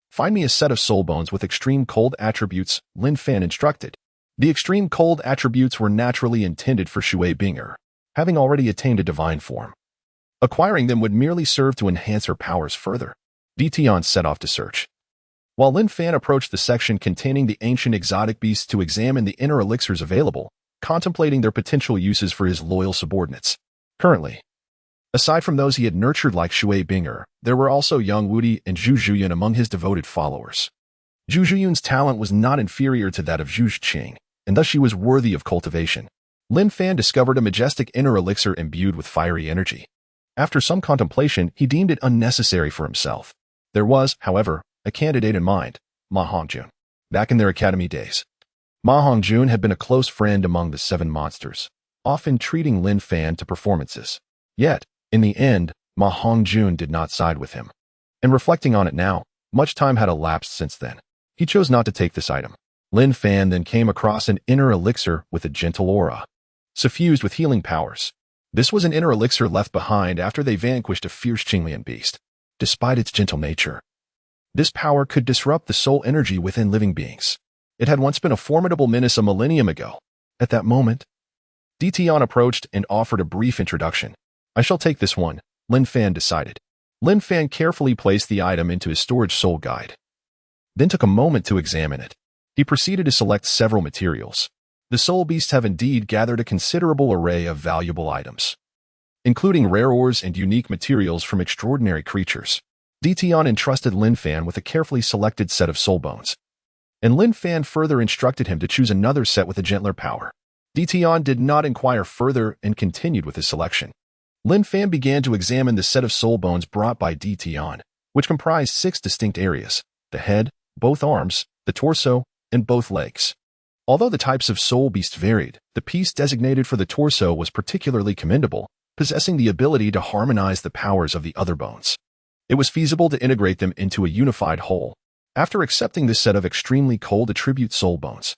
Find me a set of soul bones with extreme cold attributes, Lin Fan instructed. The extreme cold attributes were naturally intended for Xue Qinghe, having already attained a divine form. Acquiring them would merely serve to enhance her powers further. Tian set off to search, while Lin Fan approached the section containing the ancient exotic beasts to examine the inner elixirs available, contemplating their potential uses for his loyal subordinates. Currently, aside from those he had nurtured like Xue Qinghe, there were also young Wudi and Xu Zhuyan among his devoted followers. Xu Zhuyan's talent was not inferior to that of Xue Qinghe, and thus she was worthy of cultivation. Lin Fan discovered a majestic inner elixir imbued with fiery energy. After some contemplation, he deemed it unnecessary for himself. There was, however, a candidate in mind, Ma Hongjun. Back in their academy days, Ma Hongjun had been a close friend among the seven monsters, often treating Lin Fan to performances. Yet, in the end, Ma Hongjun did not side with him. And reflecting on it now, much time had elapsed since then. He chose not to take this item. Lin Fan then came across an inner elixir with a gentle aura, suffused with healing powers. This was an inner elixir left behind after they vanquished a fierce Qinglian beast. Despite its gentle nature, this power could disrupt the soul energy within living beings. It had once been a formidable menace a millennium ago. At that moment, Tian approached and offered a brief introduction. I shall take this one, Lin Fan decided. Lin Fan carefully placed the item into his storage soul guide, then took a moment to examine it. He proceeded to select several materials. The soul beasts have indeed gathered a considerable array of valuable items, including rare ores and unique materials from extraordinary creatures. Tian entrusted Lin Fan with a carefully selected set of soul bones, and Lin Fan further instructed him to choose another set with a gentler power. Tian did not inquire further and continued with his selection. Lin Fan began to examine the set of soul bones brought by Tian, which comprised 6 distinct areas: the head, both arms, the torso, and both legs. Although the types of soul beast varied, the piece designated for the torso was particularly commendable, possessing the ability to harmonize the powers of the other bones. It was feasible to integrate them into a unified whole. After accepting this set of extremely cold attribute soul bones,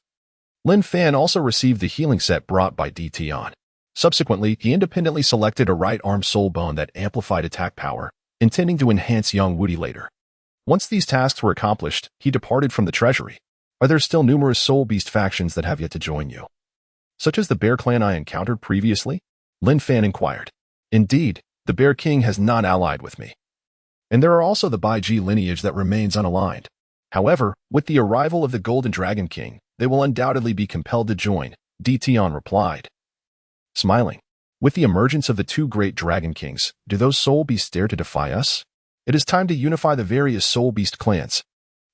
Lin Fan also received the healing set brought by Tian. Subsequently, he independently selected a right arm soul bone that amplified attack power, intending to enhance young Wudi later. Once these tasks were accomplished, he departed from the treasury. Are there still numerous soul beast factions that have yet to join you, such as the Bear Clan I encountered previously? Lin Fan inquired. Indeed, the Bear King has not allied with me. And there are also the Bai Ji lineage that remains unaligned. However, with the arrival of the Golden Dragon King, they will undoubtedly be compelled to join, Tian replied. Smiling. With the emergence of the 2 great Dragon Kings, do those soul beasts dare to defy us? It is time to unify the various soul beast clans.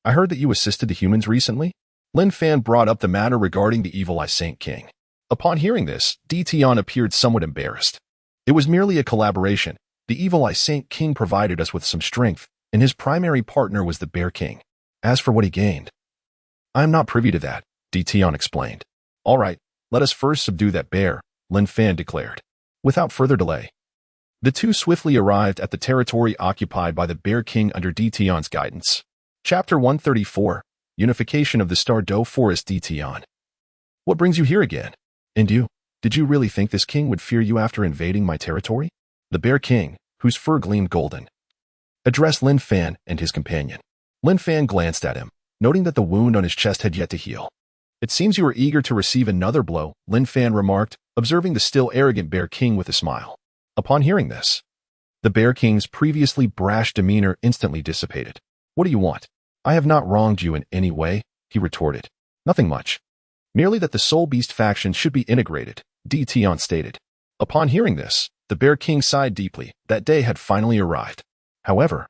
I heard that you assisted the humans recently? Lin Fan brought up the matter regarding the evil Saint King. Upon hearing this, Tian appeared somewhat embarrassed. It was merely a collaboration. The evil Saint King provided us with some strength, and his primary partner was the Bear King. As for what he gained, I am not privy to that, Tian explained. All right, let us first subdue that bear, Lin Fan declared. Without further delay, the two swiftly arrived at the territory occupied by the Bear King under Tian's guidance. Chapter 134, Unification of the Star Dou Forest. Tian. What brings you here again? And you, did you really think this king would fear you after invading my territory? The Bear King, whose fur gleamed golden, addressed Lin Fan and his companion. Lin Fan glanced at him, noting that the wound on his chest had yet to heal. It seems you are eager to receive another blow, Lin Fan remarked, observing the still arrogant Bear King with a smile. Upon hearing this, the Bear King's previously brash demeanor instantly dissipated. What do you want? I have not wronged you in any way, he retorted. Nothing much. Merely that the Soul Beast faction should be integrated, Tian stated. Upon hearing this, the Bear King sighed deeply. That day had finally arrived. However,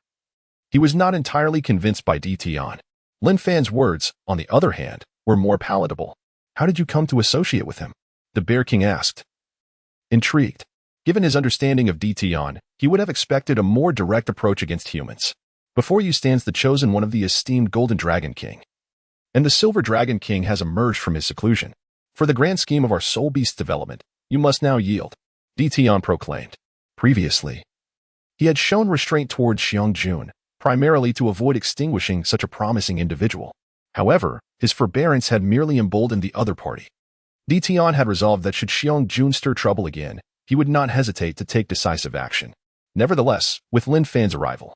he was not entirely convinced by Tian. Lin Fan's words, on the other hand, were more palatable. How did you come to associate with him? The Bear King asked. Intrigued. Given his understanding of Tian, he would have expected a more direct approach against humans. Before you stands the chosen one of the esteemed Golden Dragon King. And the Silver Dragon King has emerged from his seclusion. For the grand scheme of our Soul Beast development, you must now yield, Tian proclaimed. Previously, he had shown restraint towards Xiangjun, primarily to avoid extinguishing such a promising individual. However, his forbearance had merely emboldened the other party. Tian had resolved that should Xiangjun stir trouble again, he would not hesitate to take decisive action. Nevertheless, with Lin Fan's arrival,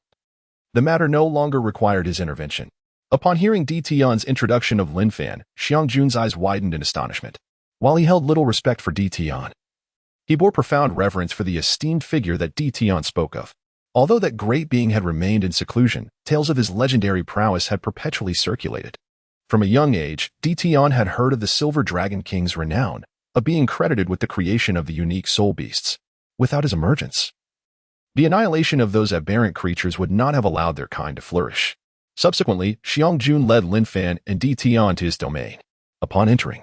the matter no longer required his intervention. Upon hearing Tian's introduction of Lin Fan, Xiangjun's eyes widened in astonishment. While he held little respect for Tian, he bore profound reverence for the esteemed figure that Tian spoke of. Although that great being had remained in seclusion, tales of his legendary prowess had perpetually circulated. From a young age, Tian had heard of the Silver Dragon King's renown, a being credited with the creation of the unique soul beasts. without his emergence. The annihilation of those aberrant creatures would not have allowed their kind to flourish. Subsequently, Xiangjun led Lin Fan and Di Tian to his domain. Upon entering,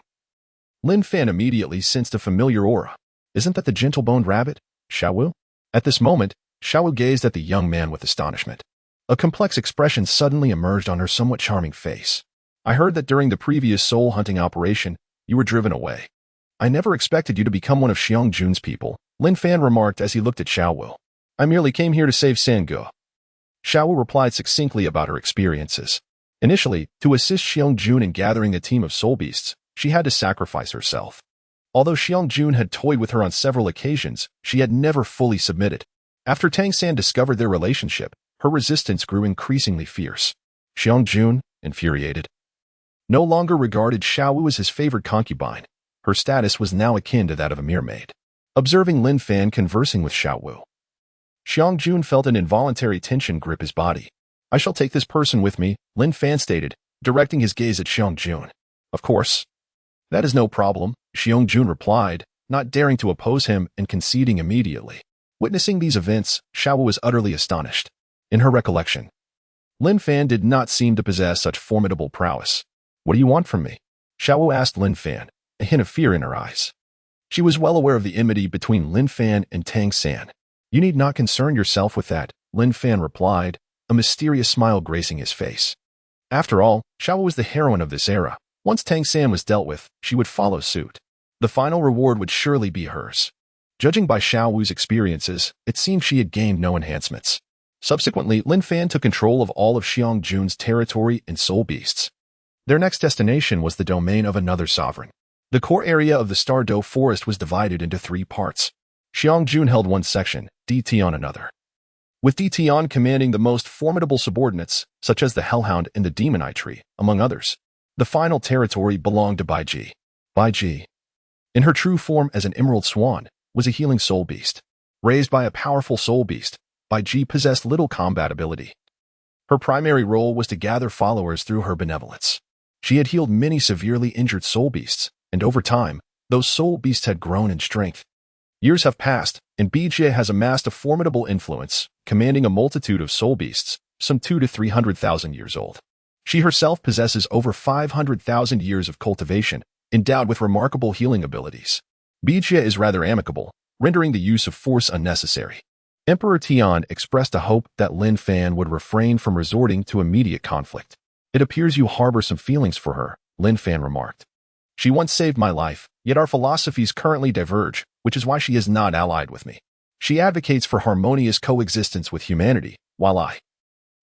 Lin Fan immediately sensed a familiar aura. Isn't that the gentle-boned rabbit, Xiaowu? At this moment, Xiaowu gazed at the young man with astonishment. A complex expression suddenly emerged on her somewhat charming face. I heard that during the previous soul-hunting operation, you were driven away. I never expected you to become one of Xiangjun's people, Lin Fan remarked as he looked at Xiaowu. I merely came here to save Sange. Xiaowu replied succinctly about her experiences. Initially, to assist Xiangjun in gathering a team of soul beasts, she had to sacrifice herself. Although Xiangjun had toyed with her on several occasions, she had never fully submitted. After Tang San discovered their relationship, her resistance grew increasingly fierce. Xiangjun, infuriated, no longer regarded Xiaowu as his favored concubine. Her status was now akin to that of a mermaid. Observing Lin Fan conversing with Xiaowu, Xiangjun felt an involuntary tension grip his body. I shall take this person with me, Lin Fan stated, directing his gaze at Xiangjun. Of course. That is no problem, Xiangjun replied, not daring to oppose him and conceding immediately. Witnessing these events, Xiaowu was utterly astonished. In her recollection, Lin Fan did not seem to possess such formidable prowess. What do you want from me? Xiaowu asked Lin Fan, a hint of fear in her eyes. She was well aware of the enmity between Lin Fan and Tang San. You need not concern yourself with that, Lin Fan replied, a mysterious smile gracing his face. After all, Xiaowu was the heroine of this era. Once Tang San was dealt with, she would follow suit. The final reward would surely be hers. Judging by Xiaowu's experiences, it seemed she had gained no enhancements. Subsequently, Lin Fan took control of all of Xiangjun's territory and soul beasts. Their next destination was the domain of another sovereign. The core area of the Star Dou forest was divided into 3 parts. Xiangjun held one section, Di Tian another. With Di Tian commanding the most formidable subordinates, such as the Hellhound and the Demon Eye Tree, among others. The final territory belonged to Bai Ji. Bai Ji, in her true form as an emerald swan, was a healing soul beast. Raised by a powerful soul beast, Bai Ji possessed little combat ability. Her primary role was to gather followers through her benevolence. She had healed many severely injured soul beasts, and over time, those soul beasts had grown in strength. Years have passed, and Bijie has amassed a formidable influence, commanding a multitude of soul beasts, some 200,000 to 300,000 years old. She herself possesses over 500,000 years of cultivation, endowed with remarkable healing abilities. Bijie is rather amicable, rendering the use of force unnecessary. Emperor Tian expressed a hope that Lin Fan would refrain from resorting to immediate conflict. It appears you harbor some feelings for her, Lin Fan remarked. She once saved my life, yet our philosophies currently diverge, which is why she is not allied with me. She advocates for harmonious coexistence with humanity, while I,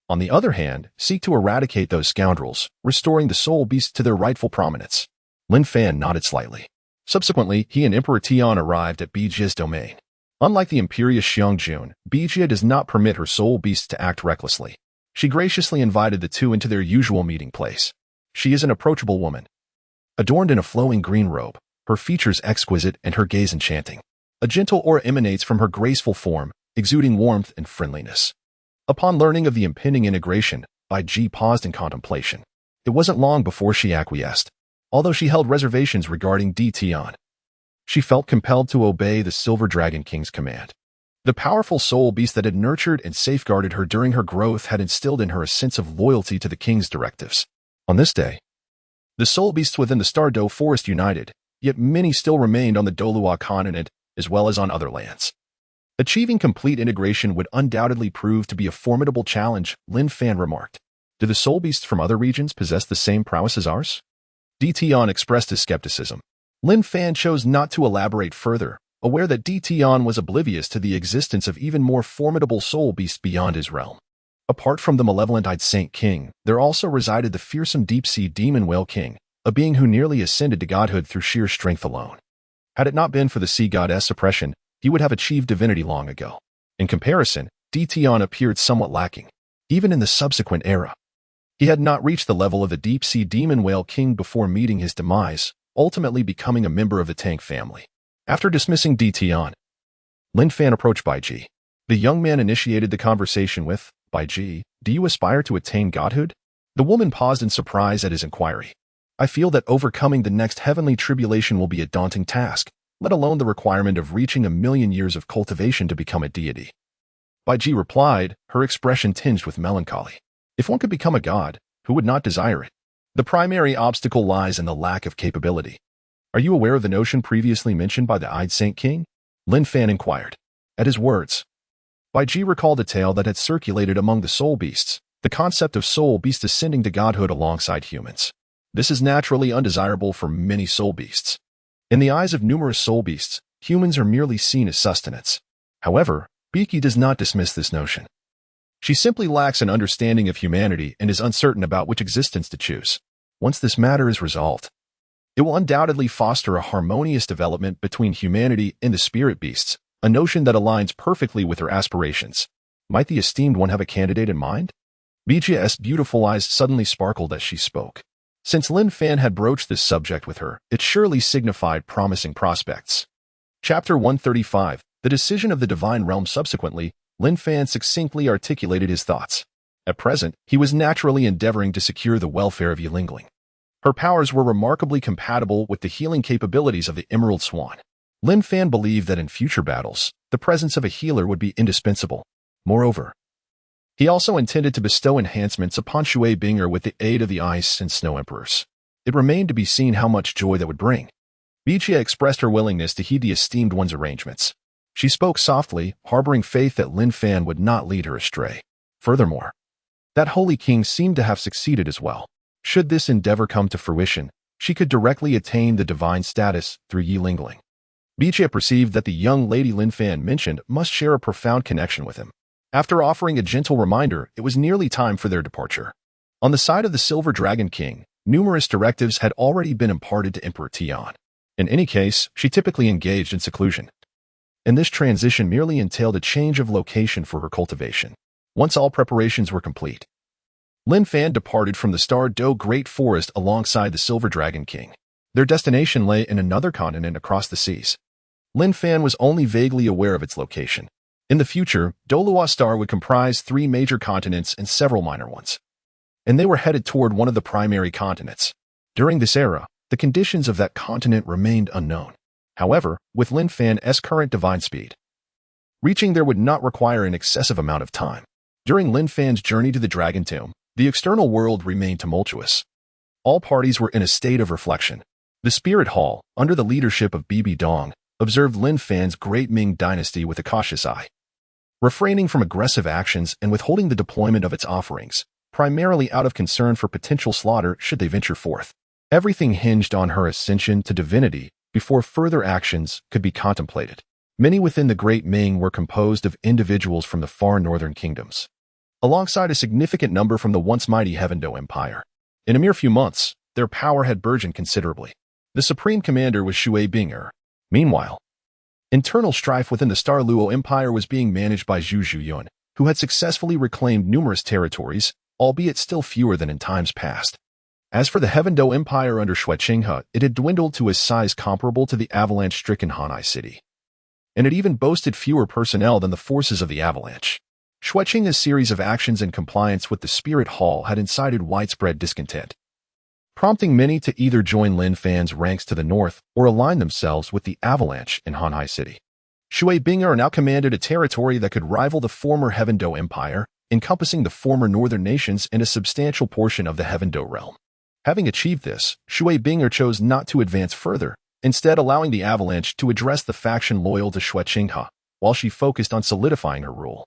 on the other hand, seek to eradicate those scoundrels, restoring the soul beasts to their rightful prominence. Lin Fan nodded slightly. Subsequently, he and Emperor Tian arrived at Bijie's domain. Unlike the imperious Xiangjun, Bijie does not permit her soul beasts to act recklessly. She graciously invited the two into their usual meeting place. She is an approachable woman, adorned in a flowing green robe, her features exquisite and her gaze enchanting. A gentle aura emanates from her graceful form, exuding warmth and friendliness. Upon learning of the impending integration, Bai Ji paused in contemplation. It wasn't long before she acquiesced, although she held reservations regarding Di Tian. She felt compelled to obey the Silver Dragon King's command. The powerful soul beast that had nurtured and safeguarded her during her growth had instilled in her a sense of loyalty to the king's directives. On this day, the soul beasts within the Star Dou forest united, yet many still remained on the Douluo Continent as well as on other lands. Achieving complete integration would undoubtedly prove to be a formidable challenge, Lin Fan remarked. Do the soul beasts from other regions possess the same prowess as ours? Di Tian expressed his skepticism. Lin Fan chose not to elaborate further, aware that Di Tian was oblivious to the existence of even more formidable soul beasts beyond his realm. Apart from the malevolent-eyed Saint King, there also resided the fearsome deep-sea demon whale king, a being who nearly ascended to godhood through sheer strength alone. Had it not been for the sea goddess suppression, he would have achieved divinity long ago. In comparison, Di Tian appeared somewhat lacking, even in the subsequent era. He had not reached the level of the deep-sea demon whale king before meeting his demise, ultimately becoming a member of the Tang family. After dismissing Di Tian, Lin Fan approached Bai Ji. The young man initiated the conversation with, Bai Ji, do you aspire to attain godhood? The woman paused in surprise at his inquiry. I feel that overcoming the next heavenly tribulation will be a daunting task, let alone the requirement of reaching 1,000,000 years of cultivation to become a deity. By replied, her expression tinged with melancholy. If one could become a god, who would not desire it? The primary obstacle lies in the lack of capability. Are you aware of the notion previously mentioned by the eyed Saint King? Lin Fan inquired. At his words, By recalled a tale that had circulated among the soul beasts, the concept of soul beasts ascending to godhood alongside humans. This is naturally undesirable for many soul beasts. In the eyes of numerous soul beasts, humans are merely seen as sustenance. However, Biki does not dismiss this notion. She simply lacks an understanding of humanity and is uncertain about which existence to choose. Once this matter is resolved, it will undoubtedly foster a harmonious development between humanity and the spirit beasts, a notion that aligns perfectly with her aspirations. Might the esteemed one have a candidate in mind? Bijia's beautiful eyes suddenly sparkled as she spoke. Since Lin Fan had broached this subject with her, it surely signified promising prospects. Chapter 135, The Decision of the Divine Realm. Subsequently, Lin Fan succinctly articulated his thoughts. At present, he was naturally endeavoring to secure the welfare of Yilingling. Her powers were remarkably compatible with the healing capabilities of the Emerald Swan. Lin Fan believed that in future battles, the presence of a healer would be indispensable. Moreover, he also intended to bestow enhancements upon Xue Qinghe with the aid of the Ice and Snow Emperors. It remained to be seen how much joy that would bring. Bijia expressed her willingness to heed the esteemed one's arrangements. She spoke softly, harboring faith that Lin Fan would not lead her astray. Furthermore, that Holy King seemed to have succeeded as well. Should this endeavor come to fruition, she could directly attain the divine status through Yilingling. Bijia perceived that the young lady Lin Fan mentioned must share a profound connection with him. After offering a gentle reminder, it was nearly time for their departure. On the side of the Silver Dragon King, numerous directives had already been imparted to Emperor Tian. In any case, she typically engaged in seclusion. And this transition merely entailed a change of location for her cultivation. Once all preparations were complete, Lin Fan departed from the Star Dou Great Forest alongside the Silver Dragon King. Their destination lay in another continent across the seas. Lin Fan was only vaguely aware of its location. In the future, Douluo Star would comprise 3 major continents and several minor ones. And they were headed toward one of the primary continents. During this era, the conditions of that continent remained unknown. However, with Lin Fan's current divine speed, reaching there would not require an excessive amount of time. During Lin Fan's journey to the Dragon Tomb, the external world remained tumultuous. All parties were in a state of reflection. The Spirit Hall, under the leadership of Bibi Dong, observed Lin Fan's Great Ming dynasty with a cautious eye, refraining from aggressive actions and withholding the deployment of its offerings, primarily out of concern for potential slaughter should they venture forth. Everything hinged on her ascension to divinity before further actions could be contemplated. Many within the Great Ming were composed of individuals from the far northern kingdoms, alongside a significant number from the once mighty Heaven Dou Empire. In a mere few months, their power had burgeoned considerably. The supreme commander was Xue Qinghe. Meanwhile, internal strife within the Star Luo Empire was being managed by Zhu Zhuyun, who had successfully reclaimed numerous territories, albeit still fewer than in times past. As for the Heaven Dou Empire under Xue Qinghe, it had dwindled to a size comparable to the avalanche-stricken Hanai city, and it even boasted fewer personnel than the forces of the avalanche. Xue Qinghe's series of actions in compliance with the Spirit Hall had incited widespread discontent, prompting many to either join Lin Fan's ranks to the north or align themselves with the avalanche in Hanai city. Xue Qinghe now commanded a territory that could rival the former Heaven Dou Empire, encompassing the former northern nations and a substantial portion of the Heaven Dou realm. Having achieved this, Xue Qinghe chose not to advance further, instead allowing the avalanche to address the faction loyal to Xue Qinghe, while she focused on solidifying her rule.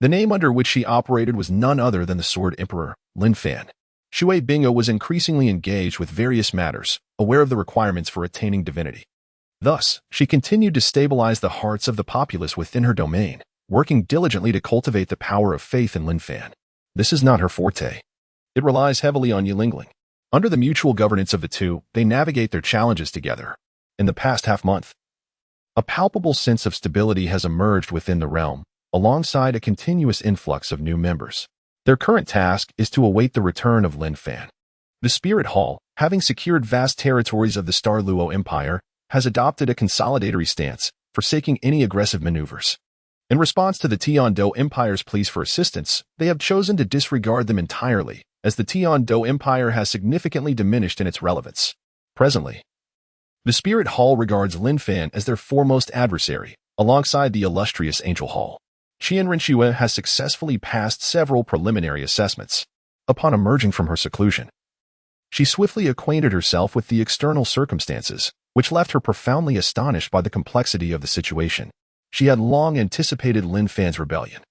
The name under which she operated was none other than the Sword Emperor, Lin Fan. Xue Qinghe was increasingly engaged with various matters, aware of the requirements for attaining divinity. Thus, she continued to stabilize the hearts of the populace within her domain, working diligently to cultivate the power of faith in Lin Fan. This is not her forte. It relies heavily on Yilingling. Under the mutual governance of the two, they navigate their challenges together. In the past half-month, a palpable sense of stability has emerged within the realm, alongside a continuous influx of new members. Their current task is to await the return of Lin Fan. The Spirit Hall, having secured vast territories of the Star Luo Empire, has adopted a consolidatory stance, forsaking any aggressive maneuvers. In response to the Tian Dou Empire's pleas for assistance, they have chosen to disregard them entirely, as the Tian Dou Empire has significantly diminished in its relevance. Presently, The Spirit Hall regards Lin Fan as their foremost adversary, alongside the illustrious Angel Hall. Qian Renxue has successfully passed several preliminary assessments. Upon emerging from her seclusion, she swiftly acquainted herself with the external circumstances, which left her profoundly astonished by the complexity of the situation. She had long anticipated Lin Fan's rebellion,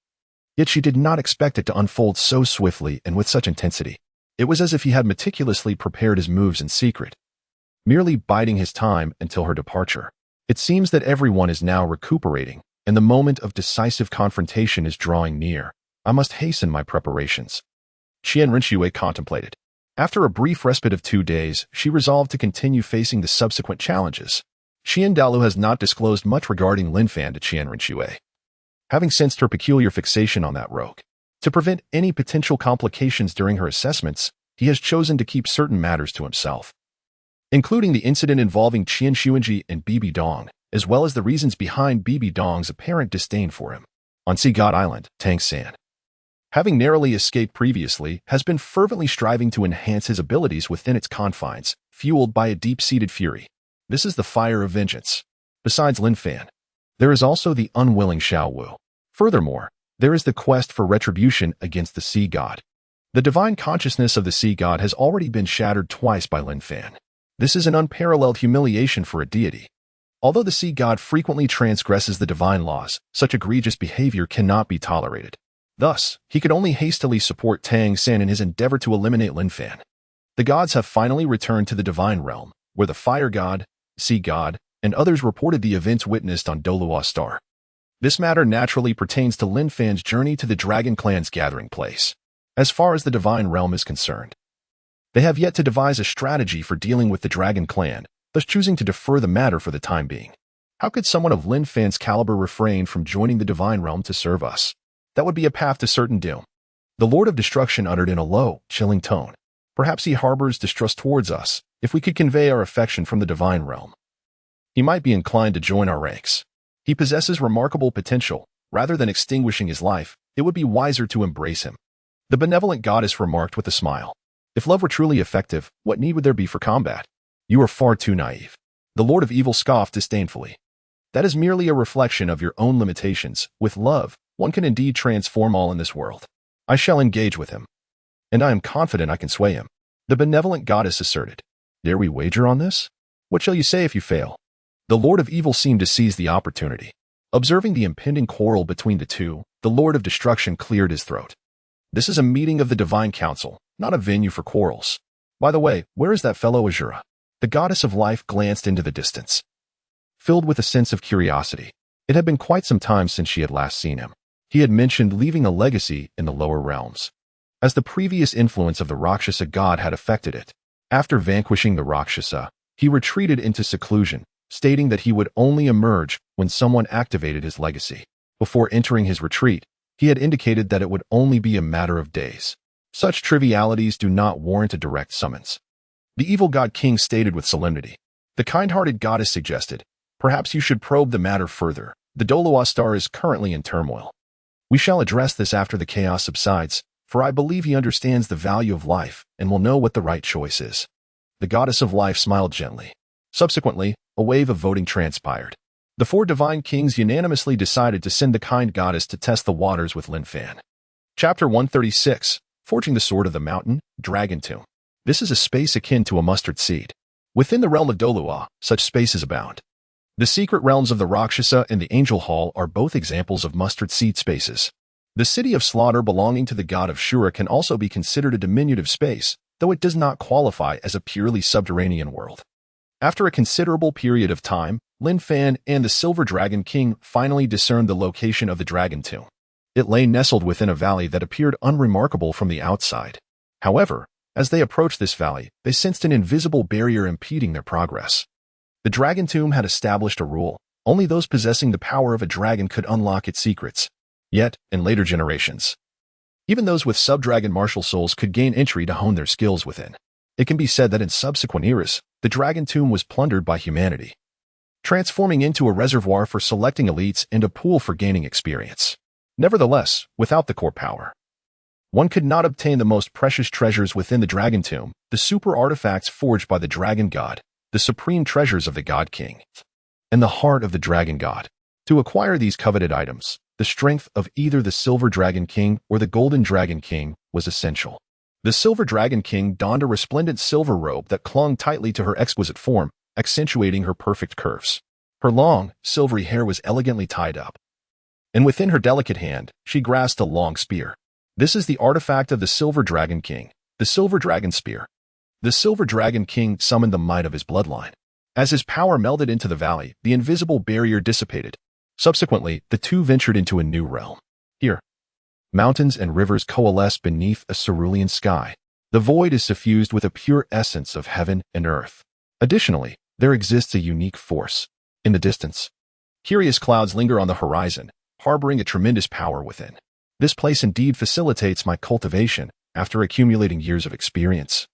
yet she did not expect it to unfold so swiftly and with such intensity. It was as if he had meticulously prepared his moves in secret, merely biding his time until her departure. It seems that everyone is now recuperating, and the moment of decisive confrontation is drawing near. I must hasten my preparations. Qian Renxue contemplated. After a brief respite of 2 days, she resolved to continue facing the subsequent challenges. Qian Douluo has not disclosed much regarding Lin Fan to Qian Renxue, having sensed her peculiar fixation on that rogue. To prevent any potential complications during her assessments, he has chosen to keep certain matters to himself, including the incident involving Qian Qinghe and Bibi Dong, as well as the reasons behind Bibi Dong's apparent disdain for him. On Sea God Island, Tang San, having narrowly escaped previously, has been fervently striving to enhance his abilities within its confines, fueled by a deep-seated fury. This is the fire of vengeance. Besides Lin Fan, there is also the unwilling Xiao Wu. Furthermore, there is the quest for retribution against the sea god. The divine consciousness of the sea god has already been shattered twice by Lin Fan. This is an unparalleled humiliation for a deity. Although the sea god frequently transgresses the divine laws, such egregious behavior cannot be tolerated. Thus, he could only hastily support Tang San in his endeavor to eliminate Lin Fan. The gods have finally returned to the divine realm, where the fire god, sea god, and others reported the events witnessed on Douluo Star. This matter naturally pertains to Lin Fan's journey to the Dragon Clan's gathering place. As far as the divine realm is concerned, they have yet to devise a strategy for dealing with the Dragon Clan, thus choosing to defer the matter for the time being. How could someone of Lin Fan's caliber refrain from joining the divine realm to serve us? That would be a path to certain doom. The Lord of Destruction uttered in a low, chilling tone. Perhaps he harbors distrust towards us. If we could convey our affection from the divine realm, he might be inclined to join our ranks. He possesses remarkable potential. Rather than extinguishing his life, it would be wiser to embrace him. The benevolent goddess remarked with a smile. If love were truly effective, what need would there be for combat? You are far too naive. The Lord of Evil scoffed disdainfully. That is merely a reflection of your own limitations. With love, one can indeed transform all in this world. I shall engage with him, and I am confident I can sway him. The benevolent goddess asserted. Dare we wager on this? What shall you say if you fail? The Lord of Evil seemed to seize the opportunity. Observing the impending quarrel between the two, the Lord of Destruction cleared his throat. This is a meeting of the Divine Council, not a venue for quarrels. By the way, where is that fellow Azura? The goddess of life glanced into the distance, filled with a sense of curiosity. It had been quite some time since she had last seen him. He had mentioned leaving a legacy in the lower realms, as the previous influence of the Rakshasa god had affected it. After vanquishing the Rakshasa, he retreated into seclusion, stating that he would only emerge when someone activated his legacy. Before entering his retreat, he had indicated that it would only be a matter of days. Such trivialities do not warrant a direct summons. The evil god king stated with solemnity. The kind-hearted goddess suggested, perhaps you should probe the matter further. The Douluo Star is currently in turmoil. We shall address this after the chaos subsides, for I believe he understands the value of life and will know what the right choice is. The goddess of life smiled gently. Subsequently, a wave of voting transpired. The 4 divine kings unanimously decided to send the kind goddess to test the waters with Lin Fan. Chapter 136, Forging the Sword of the Mountain, Dragon Tomb. This is a space akin to a mustard seed. Within the realm of Douluo, such spaces abound. The secret realms of the Rakshasa and the Angel Hall are both examples of mustard seed spaces. The city of slaughter belonging to the god of Shura can also be considered a diminutive space, though it does not qualify as a purely subterranean world. After a considerable period of time, Lin Fan and the Silver Dragon King finally discerned the location of the Dragon Tomb. It lay nestled within a valley that appeared unremarkable from the outside. However, as they approached this valley, they sensed an invisible barrier impeding their progress. The Dragon Tomb had established a rule. Only those possessing the power of a dragon could unlock its secrets. Yet, in later generations, even those with sub-dragon martial souls could gain entry to hone their skills within. It can be said that in subsequent eras, the Dragon Tomb was plundered by humanity, transforming into a reservoir for selecting elites and a pool for gaining experience. Nevertheless, without the core power, one could not obtain the most precious treasures within the Dragon Tomb, the super artifacts forged by the Dragon God. the supreme treasures of the God King, and the heart of the Dragon God. To acquire these coveted items, the strength of either the Silver Dragon King or the Golden Dragon King was essential. The Silver Dragon King donned a resplendent silver robe that clung tightly to her exquisite form, accentuating her perfect curves. Her long, silvery hair was elegantly tied up, and within her delicate hand, she grasped a long spear. This is the artifact of the Silver Dragon King, the Silver Dragon Spear. The Silver Dragon King summoned the might of his bloodline. As his power melded into the valley, the invisible barrier dissipated. Subsequently, the two ventured into a new realm. Here, mountains and rivers coalesce beneath a cerulean sky. The void is suffused with a pure essence of heaven and earth. Additionally, there exists a unique force. In the distance, curious clouds linger on the horizon, harboring a tremendous power within. This place indeed facilitates my cultivation after accumulating years of experience.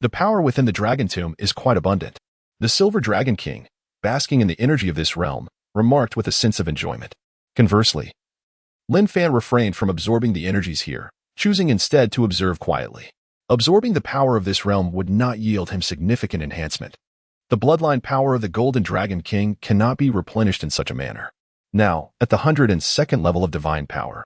The power within the Dragon Tomb is quite abundant. The Silver Dragon King, basking in the energy of this realm, remarked with a sense of enjoyment. Conversely, Lin Fan refrained from absorbing the energies here, choosing instead to observe quietly. Absorbing the power of this realm would not yield him significant enhancement. The bloodline power of the Golden Dragon King cannot be replenished in such a manner. Now, at the 102nd level of divine power,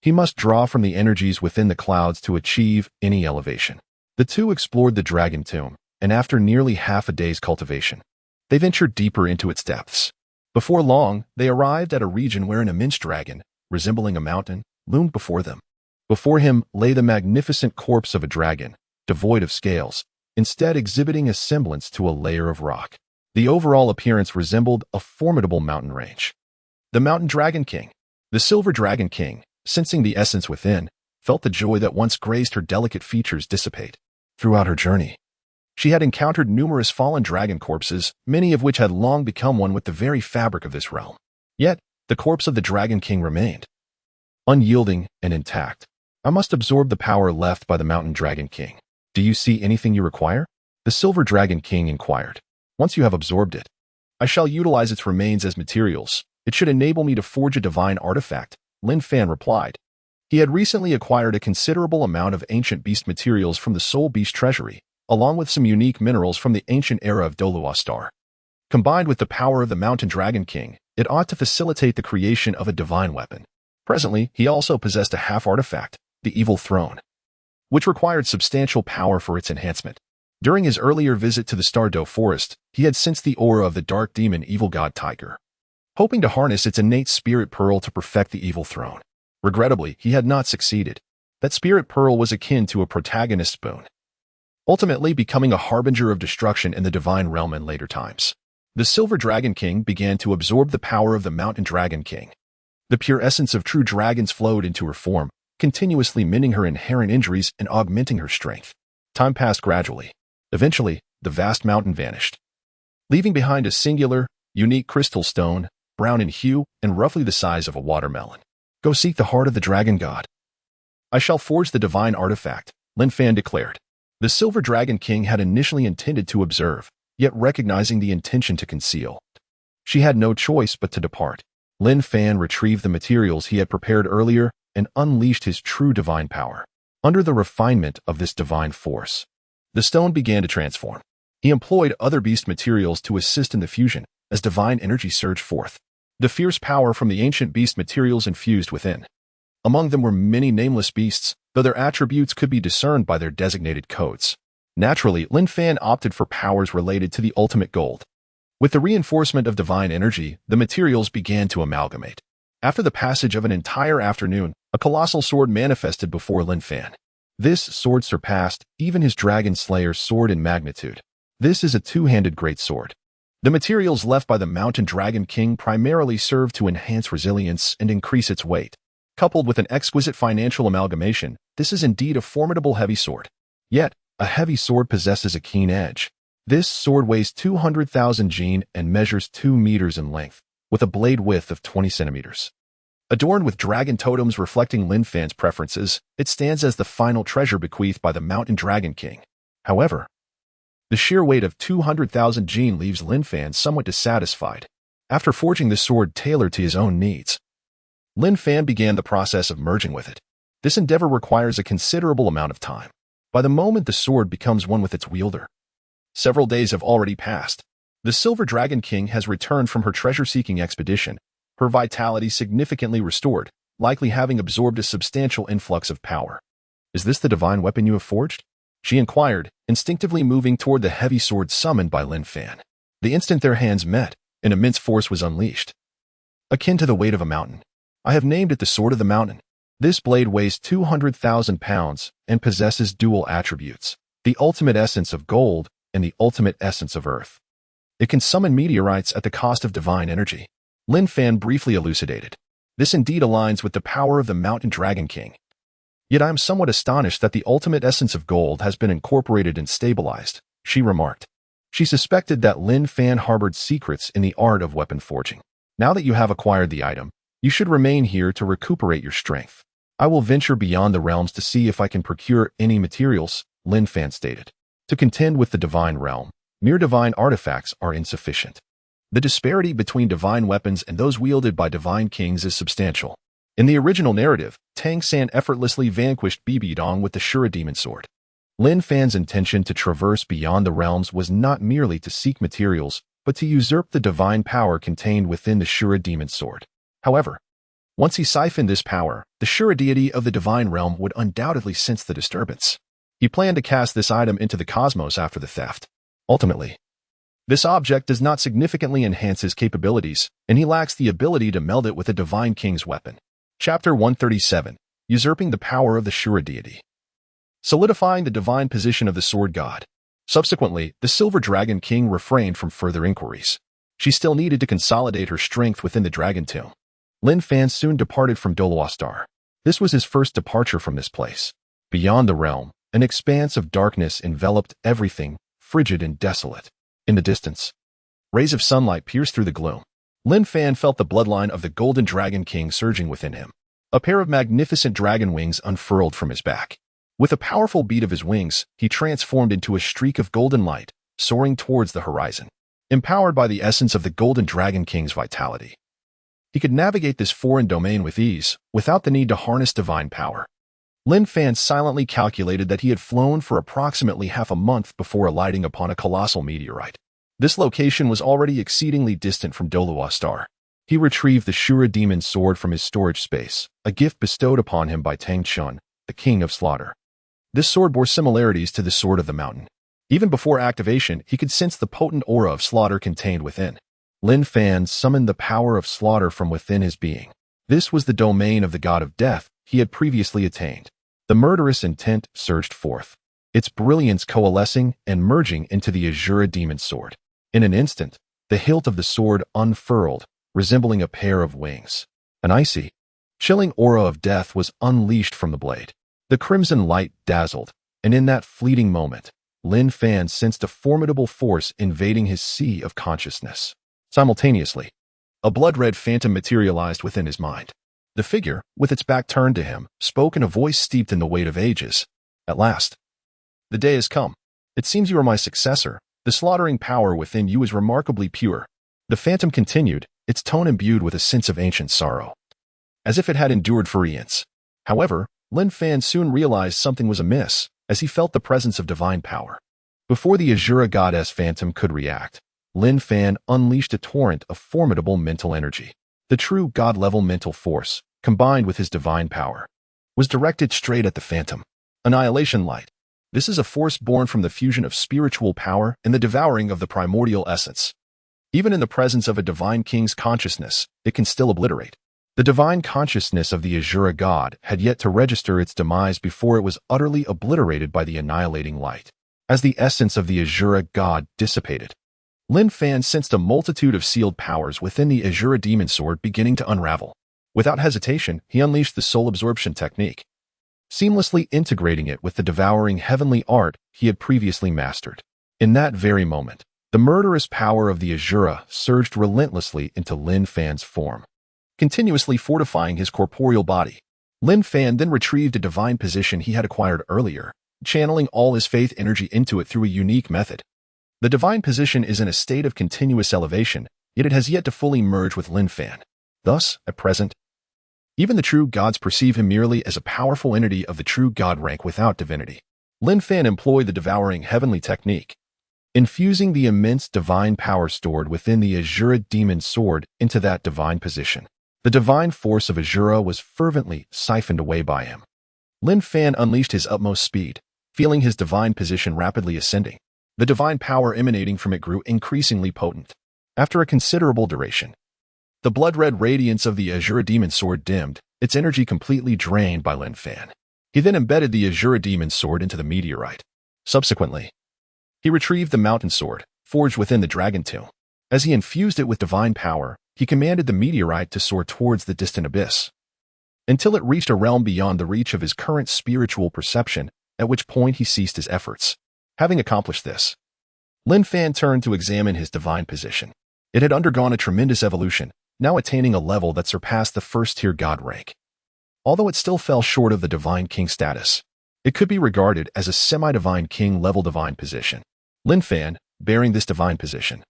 he must draw from the energies within the clouds to achieve any elevation. The two explored the Dragon Tomb, and after nearly half a day's cultivation, they ventured deeper into its depths. Before long, they arrived at a region where an immense dragon, resembling a mountain, loomed before them. Before him lay the magnificent corpse of a dragon, devoid of scales, instead exhibiting a semblance to a layer of rock. The overall appearance resembled a formidable mountain range. The Mountain Dragon King. The Silver Dragon King, sensing the essence within, felt the joy that once graced her delicate features dissipate. Throughout her journey, she had encountered numerous fallen dragon corpses, many of which had long become one with the very fabric of this realm. Yet, the corpse of the Dragon King remained, unyielding and intact. I must absorb the power left by the Mountain Dragon King. Do you see anything you require? The Silver Dragon King inquired. Once you have absorbed it, I shall utilize its remains as materials. It should enable me to forge a divine artifact, Lin Fan replied. He had recently acquired a considerable amount of ancient beast materials from the Soul Beast Treasury, along with some unique minerals from the ancient era of Douluo Star. Combined with the power of the Mountain Dragon King, it ought to facilitate the creation of a divine weapon. Presently, he also possessed a half-artifact, the Evil Throne, which required substantial power for its enhancement. During his earlier visit to the Stardow Forest, he had sensed the aura of the dark demon Evil God Tiger, hoping to harness its innate spirit pearl to perfect the Evil Throne. Regrettably, he had not succeeded. That spirit pearl was akin to a protagonist's boon, ultimately becoming a harbinger of destruction in the divine realm in later times. The Silver Dragon King began to absorb the power of the Mountain Dragon King. The pure essence of true dragons flowed into her form, continuously mending her inherent injuries and augmenting her strength. Time passed gradually. Eventually, the vast mountain vanished, leaving behind a singular, unique crystal stone, brown in hue and roughly the size of a watermelon. Go seek the heart of the Dragon God. I shall forge the divine artifact, Lin Fan declared. The Silver Dragon King had initially intended to observe, yet recognizing the intention to conceal, she had no choice but to depart. Lin Fan retrieved the materials he had prepared earlier and unleashed his true divine power. Under the refinement of this divine force, the stone began to transform. He employed other beast materials to assist in the fusion as divine energy surged forth. The fierce power from the ancient beast materials infused within. Among them were many nameless beasts, though their attributes could be discerned by their designated codes. Naturally, Lin Fan opted for powers related to the ultimate gold. With the reinforcement of divine energy, the materials began to amalgamate. After the passage of an entire afternoon, a colossal sword manifested before Lin Fan. This sword surpassed even his Dragon Slayer's sword in magnitude. This is a two-handed great sword. The materials left by the Mountain Dragon King primarily serve to enhance resilience and increase its weight. Coupled with an exquisite financial amalgamation, this is indeed a formidable heavy sword. Yet, a heavy sword possesses a keen edge. This sword weighs 200,000 jin and measures 2 meters in length, with a blade width of 20 centimeters. Adorned with dragon totems reflecting Lin Fan's preferences, it stands as the final treasure bequeathed by the Mountain Dragon King. However, the sheer weight of 200,000 jin leaves Lin Fan somewhat dissatisfied. After forging the sword tailored to his own needs, Lin Fan began the process of merging with it. This endeavor requires a considerable amount of time. By the moment the sword becomes one with its wielder, Several days have already passed. The Silver Dragon King has returned from her treasure-seeking expedition, her vitality significantly restored, likely having absorbed a substantial influx of power. "Is this the divine weapon you have forged?" she inquired, instinctively moving toward the heavy sword summoned by Lin Fan. The instant their hands met, an immense force was unleashed. Akin to the weight of a mountain. I have named it the Sword of the Mountain. This blade weighs 200,000 pounds and possesses dual attributes, the ultimate essence of gold and the ultimate essence of earth. It can summon meteorites at the cost of divine energy. Lin Fan briefly elucidated. This indeed aligns with the power of the Mountain Dragon King. Yet I am somewhat astonished that the ultimate essence of gold has been incorporated and stabilized, she remarked. She suspected that Lin Fan harbored secrets in the art of weapon forging. Now that you have acquired the item, you should remain here to recuperate your strength. I will venture beyond the realms to see if I can procure any materials, Lin Fan stated. To contend with the divine realm, mere divine artifacts are insufficient. The disparity between divine weapons and those wielded by divine kings is substantial. In the original narrative, Tang San effortlessly vanquished Bibidong with the Shura demon sword. Lin Fan's intention to traverse beyond the realms was not merely to seek materials, but to usurp the divine power contained within the Shura demon sword. However, once he siphoned this power, the Shura deity of the divine realm would undoubtedly sense the disturbance. He planned to cast this item into the cosmos after the theft. Ultimately, this object does not significantly enhance his capabilities, and he lacks the ability to meld it with a divine king's weapon. Chapter 137, Usurping the Power of the Shura Deity. Solidifying the divine position of the Sword God. Subsequently, the Silver Dragon King refrained from further inquiries. She still needed to consolidate her strength within the Dragon Tomb. Lin Fan soon departed from Douluo. This was his first departure from this place. Beyond the realm, an expanse of darkness enveloped everything, frigid and desolate. In the distance, rays of sunlight pierced through the gloom. Lin Fan felt the bloodline of the Golden Dragon King surging within him. A pair of magnificent dragon wings unfurled from his back. With a powerful beat of his wings, he transformed into a streak of golden light, soaring towards the horizon. Empowered by the essence of the Golden Dragon King's vitality, he could navigate this foreign domain with ease, without the need to harness divine power. Lin Fan silently calculated that he had flown for approximately half a month before alighting upon a colossal meteorite. This location was already exceedingly distant from Douluo. He retrieved the Shura demon sword from his storage space, a gift bestowed upon him by Tang San, the king of slaughter. This sword bore similarities to the Sword of the Mountain. Even before activation, he could sense the potent aura of slaughter contained within. Lin Fan summoned the power of slaughter from within his being. This was the domain of the god of death he had previously attained. The murderous intent surged forth, its brilliance coalescing and merging into the Azura demon sword. In an instant, the hilt of the sword unfurled, resembling a pair of wings. An icy, chilling aura of death was unleashed from the blade. The crimson light dazzled, and in that fleeting moment, Lin Fan sensed a formidable force invading his sea of consciousness. Simultaneously, a blood-red phantom materialized within his mind. The figure, with its back turned to him, spoke in a voice steeped in the weight of ages. "At last, the day has come. It seems you are my successor. The slaughtering power within you is remarkably pure." The phantom continued, its tone imbued with a sense of ancient sorrow, as if it had endured for eons. However, Lin Fan soon realized something was amiss, as he felt the presence of divine power. Before the Azura goddess phantom could react, Lin Fan unleashed a torrent of formidable mental energy. The true god-level mental force, combined with his divine power, was directed straight at the phantom. Annihilation light. This is a force born from the fusion of spiritual power and the devouring of the primordial essence. Even in the presence of a divine king's consciousness, it can still obliterate. The divine consciousness of the Azura god had yet to register its demise before it was utterly obliterated by the annihilating light. As the essence of the Azura god dissipated, Lin Fan sensed a multitude of sealed powers within the Azura demon sword beginning to unravel. Without hesitation, he unleashed the soul absorption technique, seamlessly integrating it with the devouring heavenly art he had previously mastered. In that very moment, the murderous power of the Azura surged relentlessly into Lin Fan's form, continuously fortifying his corporeal body. Lin Fan then retrieved a divine position he had acquired earlier, channeling all his faith energy into it through a unique method. The divine position is in a state of continuous elevation, yet it has yet to fully merge with Lin Fan. Thus, at present, even the true gods perceive him merely as a powerful entity of the true god rank without divinity. Lin Fan employed the devouring heavenly technique, infusing the immense divine power stored within the Azura demon sword into that divine position. The divine force of Azura was fervently siphoned away by him. Lin Fan unleashed his utmost speed, feeling his divine position rapidly ascending. The divine power emanating from it grew increasingly potent. After a considerable duration, the blood-red radiance of the Azura demon sword dimmed, its energy completely drained by Lin Fan. He then embedded the Azura demon sword into the meteorite. Subsequently, he retrieved the mountain sword, forged within the dragon tomb. As he infused it with divine power, he commanded the meteorite to soar towards the distant abyss, until it reached a realm beyond the reach of his current spiritual perception, at which point he ceased his efforts. Having accomplished this, Lin Fan turned to examine his divine position. It had undergone a tremendous evolution, now attaining a level that surpassed the first-tier god rank. Although it still fell short of the divine king status, it could be regarded as a semi-divine king-level divine position. Lin Fan, bearing this divine position,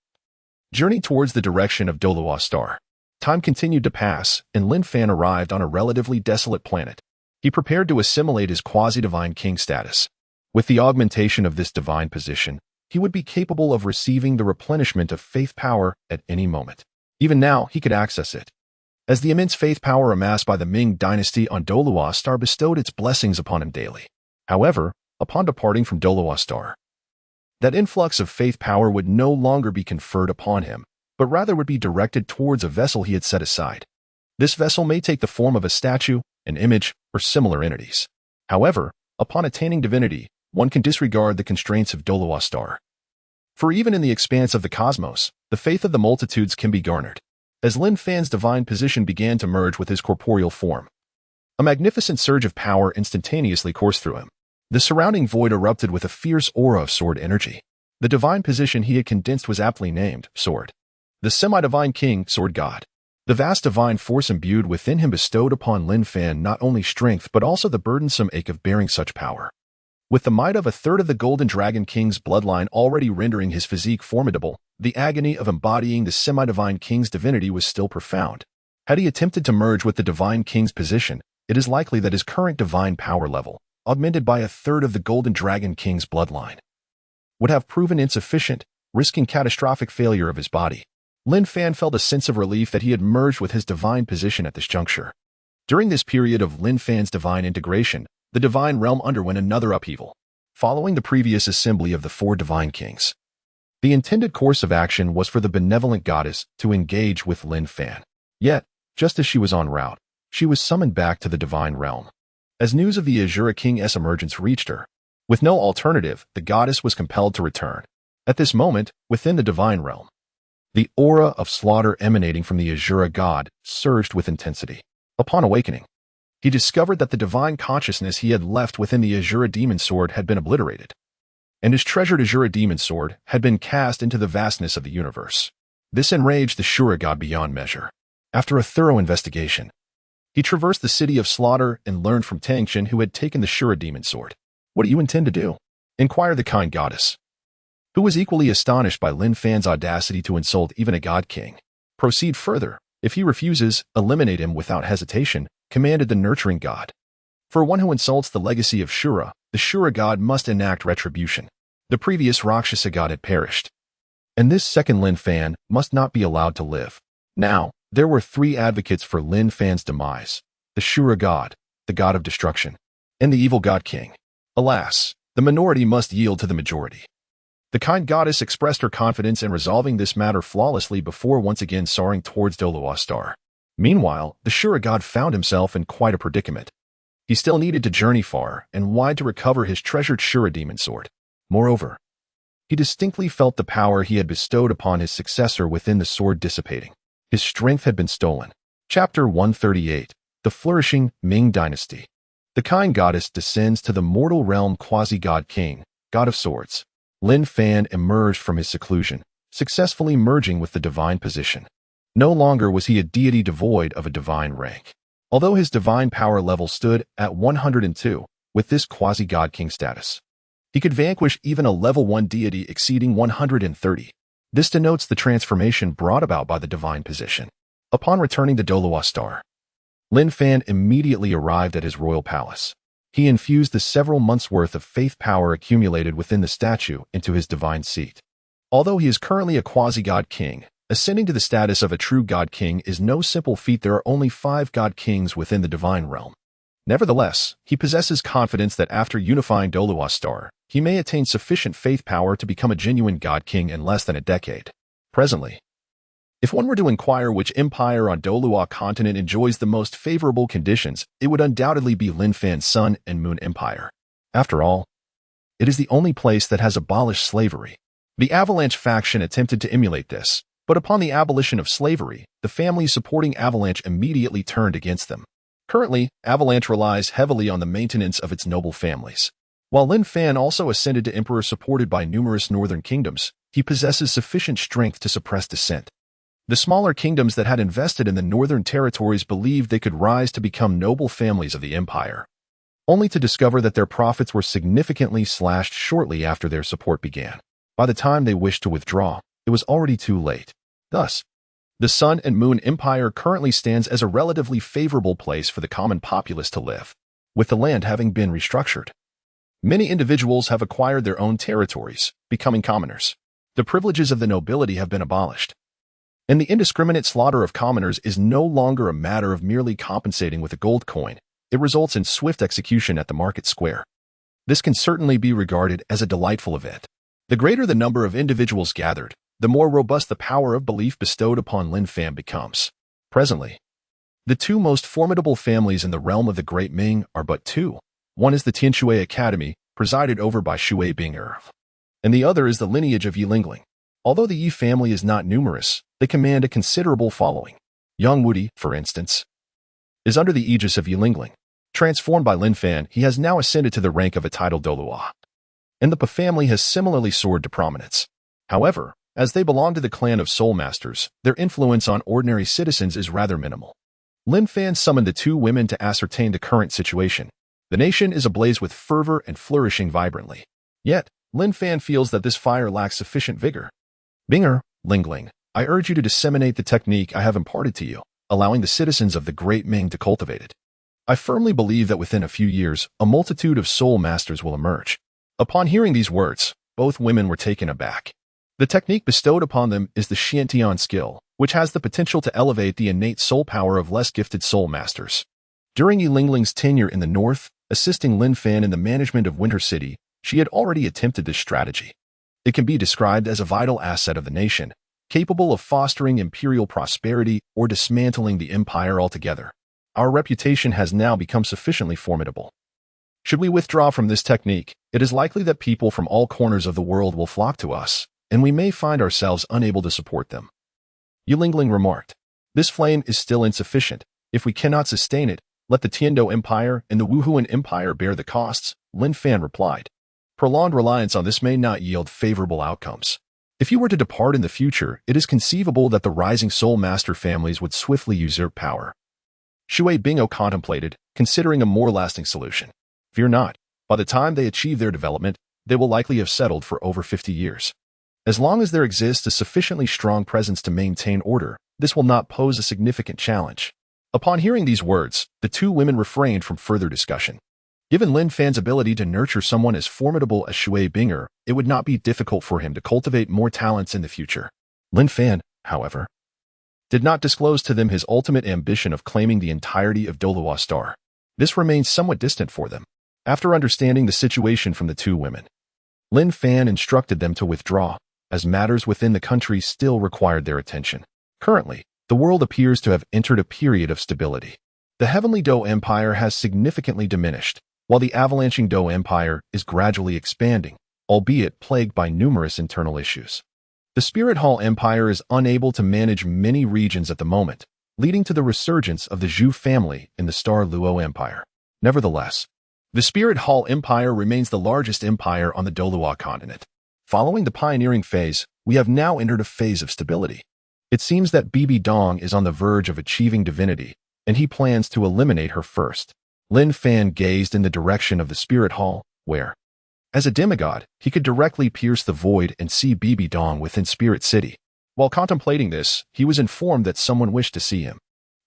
journeyed towards the direction of Douluo Star. Time continued to pass, and Lin Fan arrived on a relatively desolate planet. He prepared to assimilate his quasi-divine king status. With the augmentation of this divine position, he would be capable of receiving the replenishment of faith power at any moment. Even now, he could access it, as the immense faith power amassed by the Ming dynasty on Douluo Star bestowed its blessings upon him daily. However, upon departing from Douluo Star, that influx of faith power would no longer be conferred upon him, but rather would be directed towards a vessel he had set aside. This vessel may take the form of a statue, an image, or similar entities. However, upon attaining divinity, one can disregard the constraints of Douluo Star. For even in the expanse of the cosmos, the faith of the multitudes can be garnered. As Lin Fan's divine position began to merge with his corporeal form, a magnificent surge of power instantaneously coursed through him. The surrounding void erupted with a fierce aura of sword energy. The divine position he had condensed was aptly named Sword. The semi-divine king, sword god. The vast divine force imbued within him bestowed upon Lin Fan not only strength but also the burdensome ache of bearing such power. With the might of a third of the Golden Dragon King's bloodline already rendering his physique formidable, the agony of embodying the semi-divine king's divinity was still profound. Had he attempted to merge with the divine king's position, it is likely that his current divine power level, augmented by a third of the Golden Dragon King's bloodline, would have proven insufficient, risking catastrophic failure of his body. Lin Fan felt a sense of relief that he had merged with his divine position at this juncture. During this period of Lin Fan's divine integration, the divine realm underwent another upheaval. Following the previous assembly of the four divine kings, the intended course of action was for the benevolent goddess to engage with Lin Fan. Yet, just as she was en route, she was summoned back to the divine realm. As news of the Azura King's emergence reached her, with no alternative, the goddess was compelled to return. At this moment, within the divine realm, the aura of slaughter emanating from the Azura god surged with intensity. Upon awakening, he discovered that the divine consciousness he had left within the Azura demon sword had been obliterated, and his treasured Azura demon sword had been cast into the vastness of the universe. This enraged the Shura god beyond measure. After a thorough investigation, he traversed the city of slaughter and learned from Tang San who had taken the Shura demon sword. "What do you intend to do?" inquired the kind goddess, who was equally astonished by Lin Fan's audacity to insult even a god king. "Proceed further. If he refuses, eliminate him without hesitation," commanded the nurturing god. For one who insults the legacy of Shura, the Shura god must enact retribution. The previous Rakshasa god had perished, and this second Lin Fan must not be allowed to live. Now, there were three advocates for Lin Fan's demise: the Shura god, the god of destruction, and the evil god king. Alas, the minority must yield to the majority. The kind goddess expressed her confidence in resolving this matter flawlessly before once again soaring towards Douluo Star. Meanwhile, the Shura god found himself in quite a predicament. He still needed to journey far and wide to recover his treasured Shura demon sword. Moreover, he distinctly felt the power he had bestowed upon his successor within the sword dissipating. His strength had been stolen. Chapter 138. The Flourishing Ming Dynasty. The kind goddess descends to the mortal realm quasi-god king, god of swords. Lin Fan emerged from his seclusion, successfully merging with the divine position. No longer was he a deity devoid of a divine rank. Although his divine power level stood at 102, with this quasi-god king status, he could vanquish even a level 1 deity exceeding 130. This denotes the transformation brought about by the divine position. Upon returning to Douluo Star, Lin Fan immediately arrived at his royal palace. He infused the several months' worth of faith power accumulated within the statue into his divine seat. Although he is currently a quasi-god king, ascending to the status of a true god king is no simple feat. There are only 5 god kings within the divine realm. Nevertheless, he possesses confidence that after unifying Douluo Star, he may attain sufficient faith power to become a genuine god king in less than a decade. Presently, if one were to inquire which empire on Douluo Continent enjoys the most favorable conditions, it would undoubtedly be Lin Fan's Sun and Moon Empire. After all, it is the only place that has abolished slavery. The Avalanche faction attempted to emulate this, but upon the abolition of slavery, the families supporting Avalanche immediately turned against them. Currently, Avalanche relies heavily on the maintenance of its noble families. While Lin Fan also ascended to emperor supported by numerous northern kingdoms, he possesses sufficient strength to suppress dissent. The smaller kingdoms that had invested in the northern territories believed they could rise to become noble families of the empire, only to discover that their profits were significantly slashed shortly after their support began. By the time they wished to withdraw, it was already too late. Thus, the Sun and Moon Empire currently stands as a relatively favorable place for the common populace to live, with the land having been restructured. Many individuals have acquired their own territories, becoming commoners. The privileges of the nobility have been abolished, and the indiscriminate slaughter of commoners is no longer a matter of merely compensating with a gold coin. It results in swift execution at the market square. This can certainly be regarded as a delightful event. The greater the number of individuals gathered, the more robust the power of belief bestowed upon Lin Fan becomes. Presently, the 2 most formidable families in the realm of the Great Ming are but 2. One is the Xue Academy, presided over by Xue Qinghe, and the other is the lineage of Yilingling. Although the Yi family is not numerous, they command a considerable following. Yang Wudi, for instance, is under the aegis of Yilingling. Transformed by Lin Fan, he has now ascended to the rank of a titled Douluo, and the Pa family has similarly soared to prominence. However, as they belong to the clan of Soul Masters, their influence on ordinary citizens is rather minimal. Lin Fan summoned the 2 women to ascertain the current situation. The nation is ablaze with fervor and flourishing vibrantly. Yet, Lin Fan feels that this fire lacks sufficient vigor. Bing'er, Lingling, I urge you to disseminate the technique I have imparted to you, allowing the citizens of the Great Ming to cultivate it. I firmly believe that within a few years, a multitude of soul masters will emerge. Upon hearing these words, both women were taken aback. The technique bestowed upon them is the Xiantian skill, which has the potential to elevate the innate soul power of less gifted soul masters. During Yilingling's tenure in the north, assisting Lin Fan in the management of Winter City, she had already attempted this strategy. It can be described as a vital asset of the nation, capable of fostering imperial prosperity or dismantling the empire altogether. Our reputation has now become sufficiently formidable. Should we withdraw from this technique, it is likely that people from all corners of the world will flock to us, and we may find ourselves unable to support them. Yilingling remarked, this flame is still insufficient. If we cannot sustain it, let the Tiandou Empire and the Wuhuan Empire bear the costs, Lin Fan replied. Prolonged reliance on this may not yield favorable outcomes. If you were to depart in the future, it is conceivable that the rising soul master families would swiftly usurp power. Xue Qinghe contemplated, considering a more lasting solution. Fear not, by the time they achieve their development, they will likely have settled for over 50 years. As long as there exists a sufficiently strong presence to maintain order, this will not pose a significant challenge. Upon hearing these words, the 2 women refrained from further discussion. Given Lin Fan's ability to nurture someone as formidable as Xue Qinghe, it would not be difficult for him to cultivate more talents in the future. Lin Fan, however, did not disclose to them his ultimate ambition of claiming the entirety of Douluo Star. This remained somewhat distant for them. After understanding the situation from the 2 women, Lin Fan instructed them to withdraw, as matters within the country still required their attention. Currently, the world appears to have entered a period of stability. The Heavenly Dou Empire has significantly diminished, while the avalanching Dou Empire is gradually expanding, albeit plagued by numerous internal issues. The Spirit Hall Empire is unable to manage many regions at the moment, leading to the resurgence of the Zhu family in the Star Luo Empire. Nevertheless, the Spirit Hall Empire remains the largest empire on the Douluo Continent. Following the pioneering phase, we have now entered a phase of stability. It seems that Bibi Dong is on the verge of achieving divinity, and he plans to eliminate her first. Lin Fan gazed in the direction of the Spirit Hall, where, as a demigod, he could directly pierce the void and see Bibi Dong within Spirit City. While contemplating this, he was informed that someone wished to see him.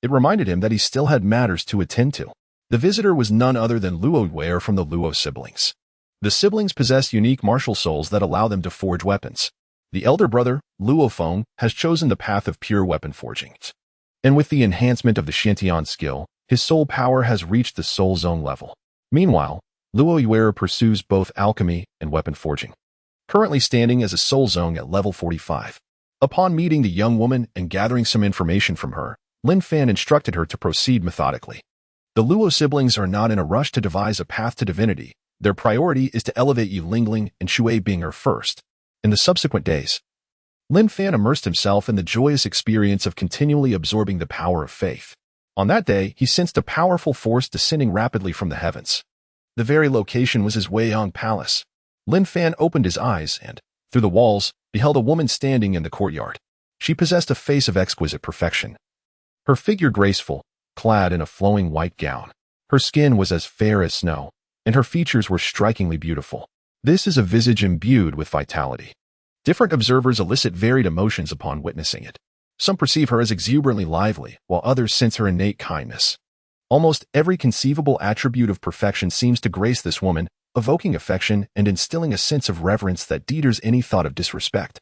It reminded him that he still had matters to attend to. The visitor was none other than Luo Wei from the Luo siblings. The siblings possess unique martial souls that allow them to forge weapons. The elder brother, Luo Feng, has chosen the path of pure weapon forging. And with the enhancement of the Shintian skill, his soul power has reached the soul zone level. Meanwhile, Luo Yuera pursues both alchemy and weapon forging, currently standing as a soul zone at level 45. Upon meeting the young woman and gathering some information from her, Lin Fan instructed her to proceed methodically. The Luo siblings are not in a rush to devise a path to divinity. Their priority is to elevate Yu Lingling and Xue Qinghe first. In the subsequent days, Lin Fan immersed himself in the joyous experience of continually absorbing the power of faith. On that day, he sensed a powerful force descending rapidly from the heavens. The very location was his Weiyang Palace. Lin Fan opened his eyes and, through the walls, beheld a woman standing in the courtyard. She possessed a face of exquisite perfection. Her figure graceful, clad in a flowing white gown. Her skin was as fair as snow, and her features were strikingly beautiful. This is a visage imbued with vitality. Different observers elicit varied emotions upon witnessing it. Some perceive her as exuberantly lively, while others sense her innate kindness. Almost every conceivable attribute of perfection seems to grace this woman, evoking affection and instilling a sense of reverence that deters any thought of disrespect.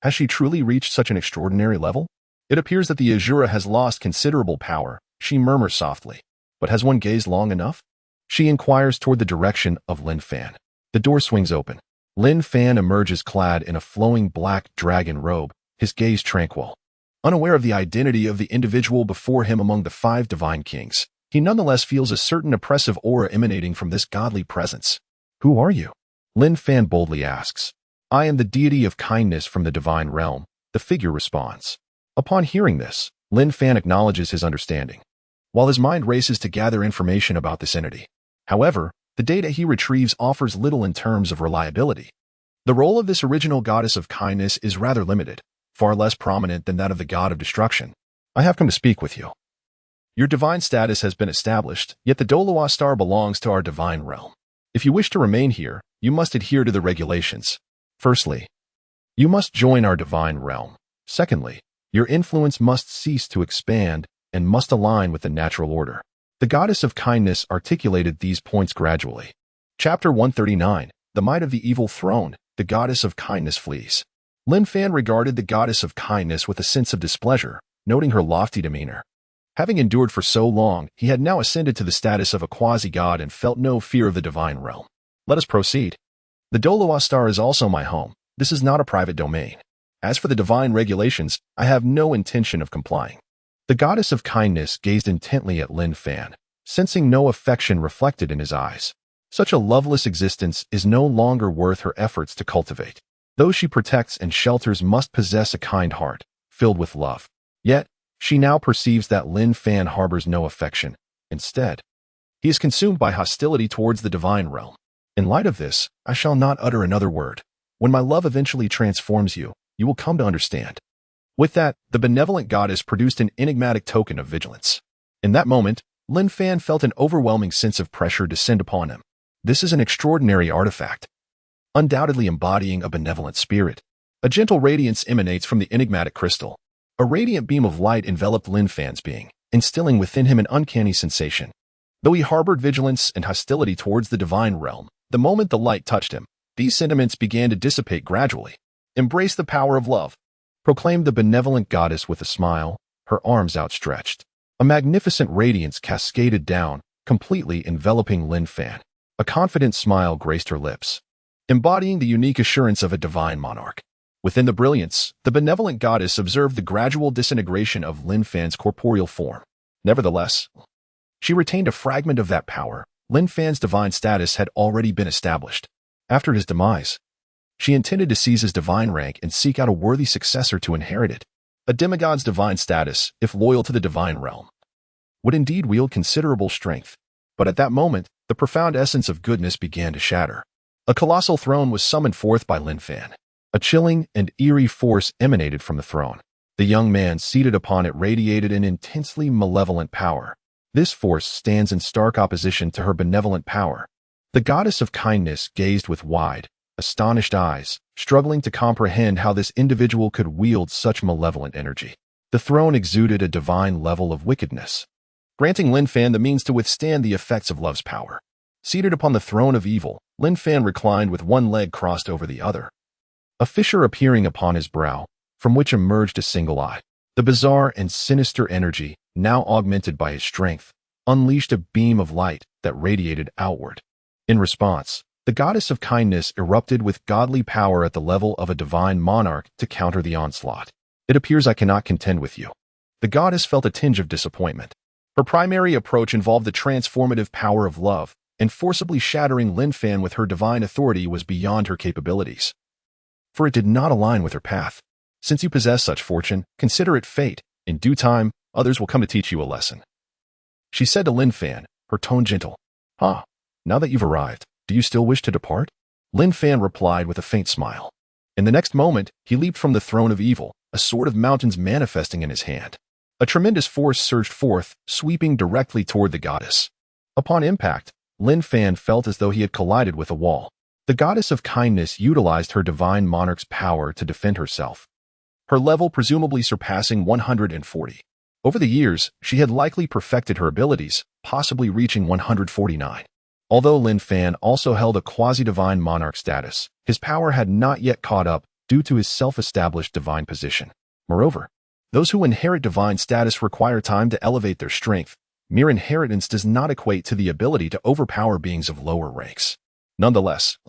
Has she truly reached such an extraordinary level? It appears that the Azura has lost considerable power, she murmurs softly. But has one gazed long enough? She inquires toward the direction of Lin Fan. The door swings open. Lin Fan emerges clad in a flowing black dragon robe, his gaze tranquil. Unaware of the identity of the individual before him among the 5 divine kings, he nonetheless feels a certain oppressive aura emanating from this godly presence. Who are you? Lin Fan boldly asks. I am the deity of kindness from the divine realm, the figure responds. Upon hearing this, Lin Fan acknowledges his understanding, while his mind races to gather information about this entity. However, the data he retrieves offers little in terms of reliability. The role of this original goddess of kindness is rather limited, far less prominent than that of the god of destruction. I have come to speak with you. Your divine status has been established, yet the Douluo star belongs to our divine realm. If you wish to remain here, you must adhere to the regulations. Firstly, you must join our divine realm. Secondly, your influence must cease to expand and must align with the natural order. The goddess of kindness articulated these points gradually. Chapter 139, The Might of the Evil Throne, the goddess of kindness flees. Lin Fan regarded the goddess of kindness with a sense of displeasure, noting her lofty demeanor. Having endured for so long, he had now ascended to the status of a quasi-god and felt no fear of the divine realm. Let us proceed. The Douluo star is also my home. This is not a private domain. As for the divine regulations, I have no intention of complying. The goddess of kindness gazed intently at Lin Fan, sensing no affection reflected in his eyes. Such a loveless existence is no longer worth her efforts to cultivate. Those she protects and shelters must possess a kind heart, filled with love. Yet, she now perceives that Lin Fan harbors no affection. Instead, he is consumed by hostility towards the divine realm. In light of this, I shall not utter another word. When my love eventually transforms you, you will come to understand. With that, the benevolent goddess produced an enigmatic token of vigilance. In that moment, Lin Fan felt an overwhelming sense of pressure descend upon him. This is an extraordinary artifact, undoubtedly embodying a benevolent spirit. A gentle radiance emanates from the enigmatic crystal. A radiant beam of light enveloped Lin Fan's being, instilling within him an uncanny sensation. Though he harbored vigilance and hostility towards the divine realm, the moment the light touched him, these sentiments began to dissipate gradually. Embrace the power of love, proclaimed the benevolent goddess with a smile, her arms outstretched. A magnificent radiance cascaded down, completely enveloping Lin Fan. A confident smile graced her lips, embodying the unique assurance of a divine monarch. Within the brilliance, the benevolent goddess observed the gradual disintegration of Lin Fan's corporeal form. Nevertheless, she retained a fragment of that power. Lin Fan's divine status had already been established. After his demise, she intended to seize his divine rank and seek out a worthy successor to inherit it. A demigod's divine status, if loyal to the divine realm, would indeed wield considerable strength. But at that moment, the profound essence of goodness began to shatter. A colossal throne was summoned forth by Lin Fan. A chilling and eerie force emanated from the throne. The young man seated upon it radiated an intensely malevolent power. This force stands in stark opposition to her benevolent power. The goddess of kindness gazed with wide, astonished eyes, struggling to comprehend how this individual could wield such malevolent energy. The throne exuded a divine level of wickedness, granting Lin Fan the means to withstand the effects of love's power. Seated upon the throne of evil, Lin Fan reclined with one leg crossed over the other. a fissure appearing upon his brow, from which emerged a single eye. The bizarre and sinister energy, now augmented by his strength, unleashed a beam of light that radiated outward. In response, the goddess of kindness erupted with godly power at the level of a divine monarch to counter the onslaught. It appears I cannot contend with you. The goddess felt a tinge of disappointment. Her primary approach involved the transformative power of love, and forcibly shattering Lin Fan with her divine authority was beyond her capabilities. For it did not align with her path. Since you possess such fortune, consider it fate. In due time, others will come to teach you a lesson. She said to Lin Fan, her tone gentle. Now that you've arrived, do you still wish to depart? Lin Fan replied with a faint smile. In the next moment, he leaped from the throne of evil, a sword of mountains manifesting in his hand. A tremendous force surged forth, sweeping directly toward the goddess. Upon impact, Lin Fan felt as though he had collided with a wall. The goddess of kindness utilized her divine monarch's power to defend herself, her level presumably surpassing 140. Over the years, she had likely perfected her abilities, possibly reaching 149. Although Lin Fan also held a quasi-divine monarch status, his power had not yet caught up due to his self-established divine position. Moreover, those who inherit divine status require time to elevate their strength. Mere inheritance does not equate to the ability to overpower beings of lower ranks. Nonetheless,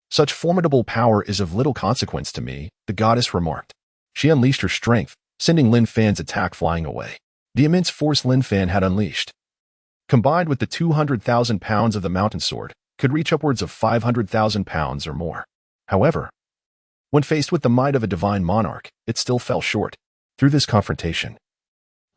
such formidable power is of little consequence to me, the goddess remarked. She unleashed her strength, sending Lin Fan's attack flying away. The immense force Lin Fan had unleashed, combined with the 200,000 pounds of the mountain sword, could reach upwards of 500,000 pounds or more. However, when faced with the might of a divine monarch, it still fell short. Through this confrontation,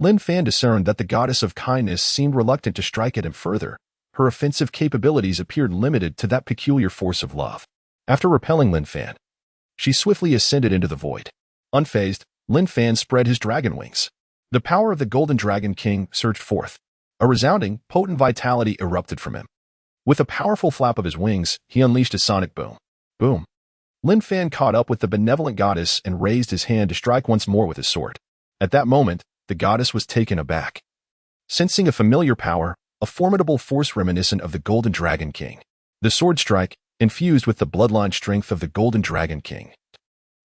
Lin Fan discerned that the goddess of kindness seemed reluctant to strike at him further. Her offensive capabilities appeared limited to that peculiar force of love. After repelling Lin Fan, she swiftly ascended into the void. Unfazed, Lin Fan spread his dragon wings. The power of the Golden Dragon King surged forth. A resounding, potent vitality erupted from him. With a powerful flap of his wings, he unleashed a sonic boom. Boom. Lin Fan caught up with the benevolent goddess and raised his hand to strike once more with his sword. At that moment, the goddess was taken aback. Sensing a familiar power, a formidable force reminiscent of the Golden Dragon King, the sword strike, infused with the bloodline strength of the Golden Dragon King,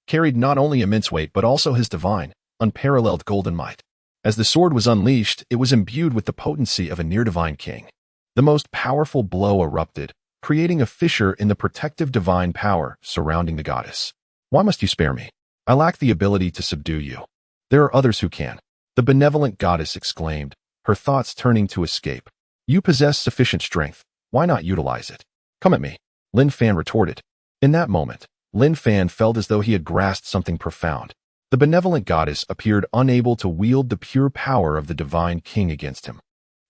carried not only immense weight but also his divine, unparalleled golden might. As the sword was unleashed, it was imbued with the potency of a near-divine king. The most powerful blow erupted, creating a fissure in the protective divine power surrounding the goddess. Why must you spare me? I lack the ability to subdue you. There are others who can. The benevolent goddess exclaimed, her thoughts turning to escape. You possess sufficient strength. Why not utilize it? Come at me, Lin Fan retorted. In that moment, Lin Fan felt as though he had grasped something profound. The benevolent goddess appeared unable to wield the pure power of the divine king against him.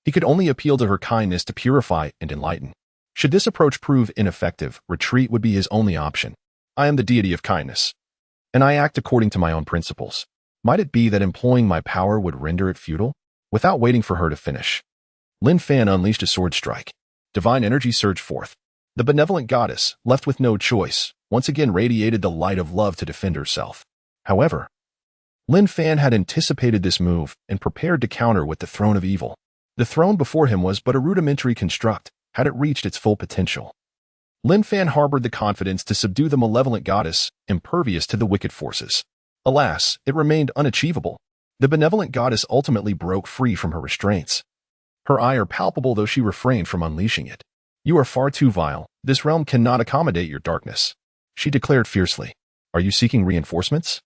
He could only appeal to her kindness to purify and enlighten. Should this approach prove ineffective, retreat would be his only option. I am the deity of kindness, and I act according to my own principles. Might it be that employing my power would render it futile? Without waiting for her to finish, Lin Fan unleashed a sword strike. Divine energy surged forth. The benevolent goddess, left with no choice, once again radiated the light of love to defend herself. However, Lin Fan had anticipated this move and prepared to counter with the throne of evil. The throne before him was but a rudimentary construct, had it reached its full potential. Lin Fan harbored the confidence to subdue the malevolent goddess, impervious to the wicked forces. Alas, it remained unachievable. The benevolent goddess ultimately broke free from her restraints. Her ire palpable though she refrained from unleashing it. You are far too vile. This realm cannot accommodate your darkness, she declared fiercely. Are you seeking reinforcements?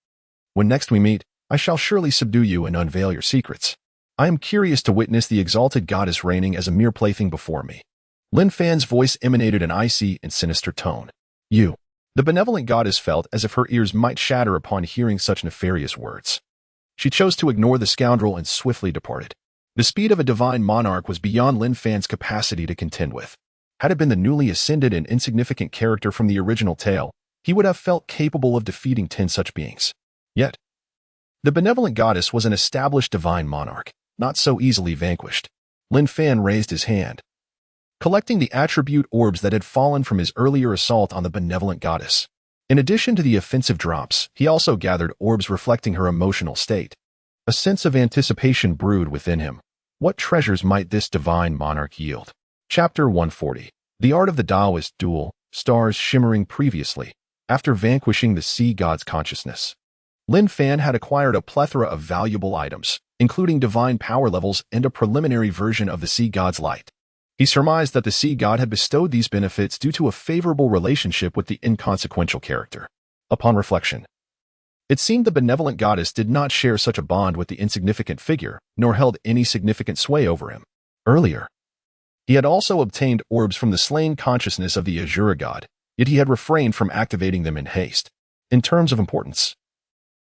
When next we meet, I shall surely subdue you and unveil your secrets. I am curious to witness the exalted goddess reigning as a mere plaything before me. Lin Fan's voice emanated an icy and sinister tone. You. The benevolent goddess felt as if her ears might shatter upon hearing such nefarious words. She chose to ignore the scoundrel and swiftly departed. The speed of a divine monarch was beyond Lin Fan's capacity to contend with. Had it been the newly ascended and insignificant character from the original tale, he would have felt capable of defeating 10 such beings. Yet, the benevolent goddess was an established divine monarch, not so easily vanquished. Lin Fan raised his hand, collecting the attribute orbs that had fallen from his earlier assault on the benevolent goddess. In addition to the offensive drops, he also gathered orbs reflecting her emotional state. A sense of anticipation brewed within him. What treasures might this divine monarch yield? Chapter 140. The Art of the Taoist Duel, Stars Shimmering Previously. After vanquishing the sea god's consciousness, Lin Fan had acquired a plethora of valuable items, including divine power levels and a preliminary version of the sea god's light. He surmised that the sea god had bestowed these benefits due to a favorable relationship with the inconsequential character. Upon reflection, it seemed the benevolent goddess did not share such a bond with the insignificant figure, nor held any significant sway over him. Earlier, he had also obtained orbs from the slain consciousness of the Azure god, yet he had refrained from activating them in haste. In terms of importance,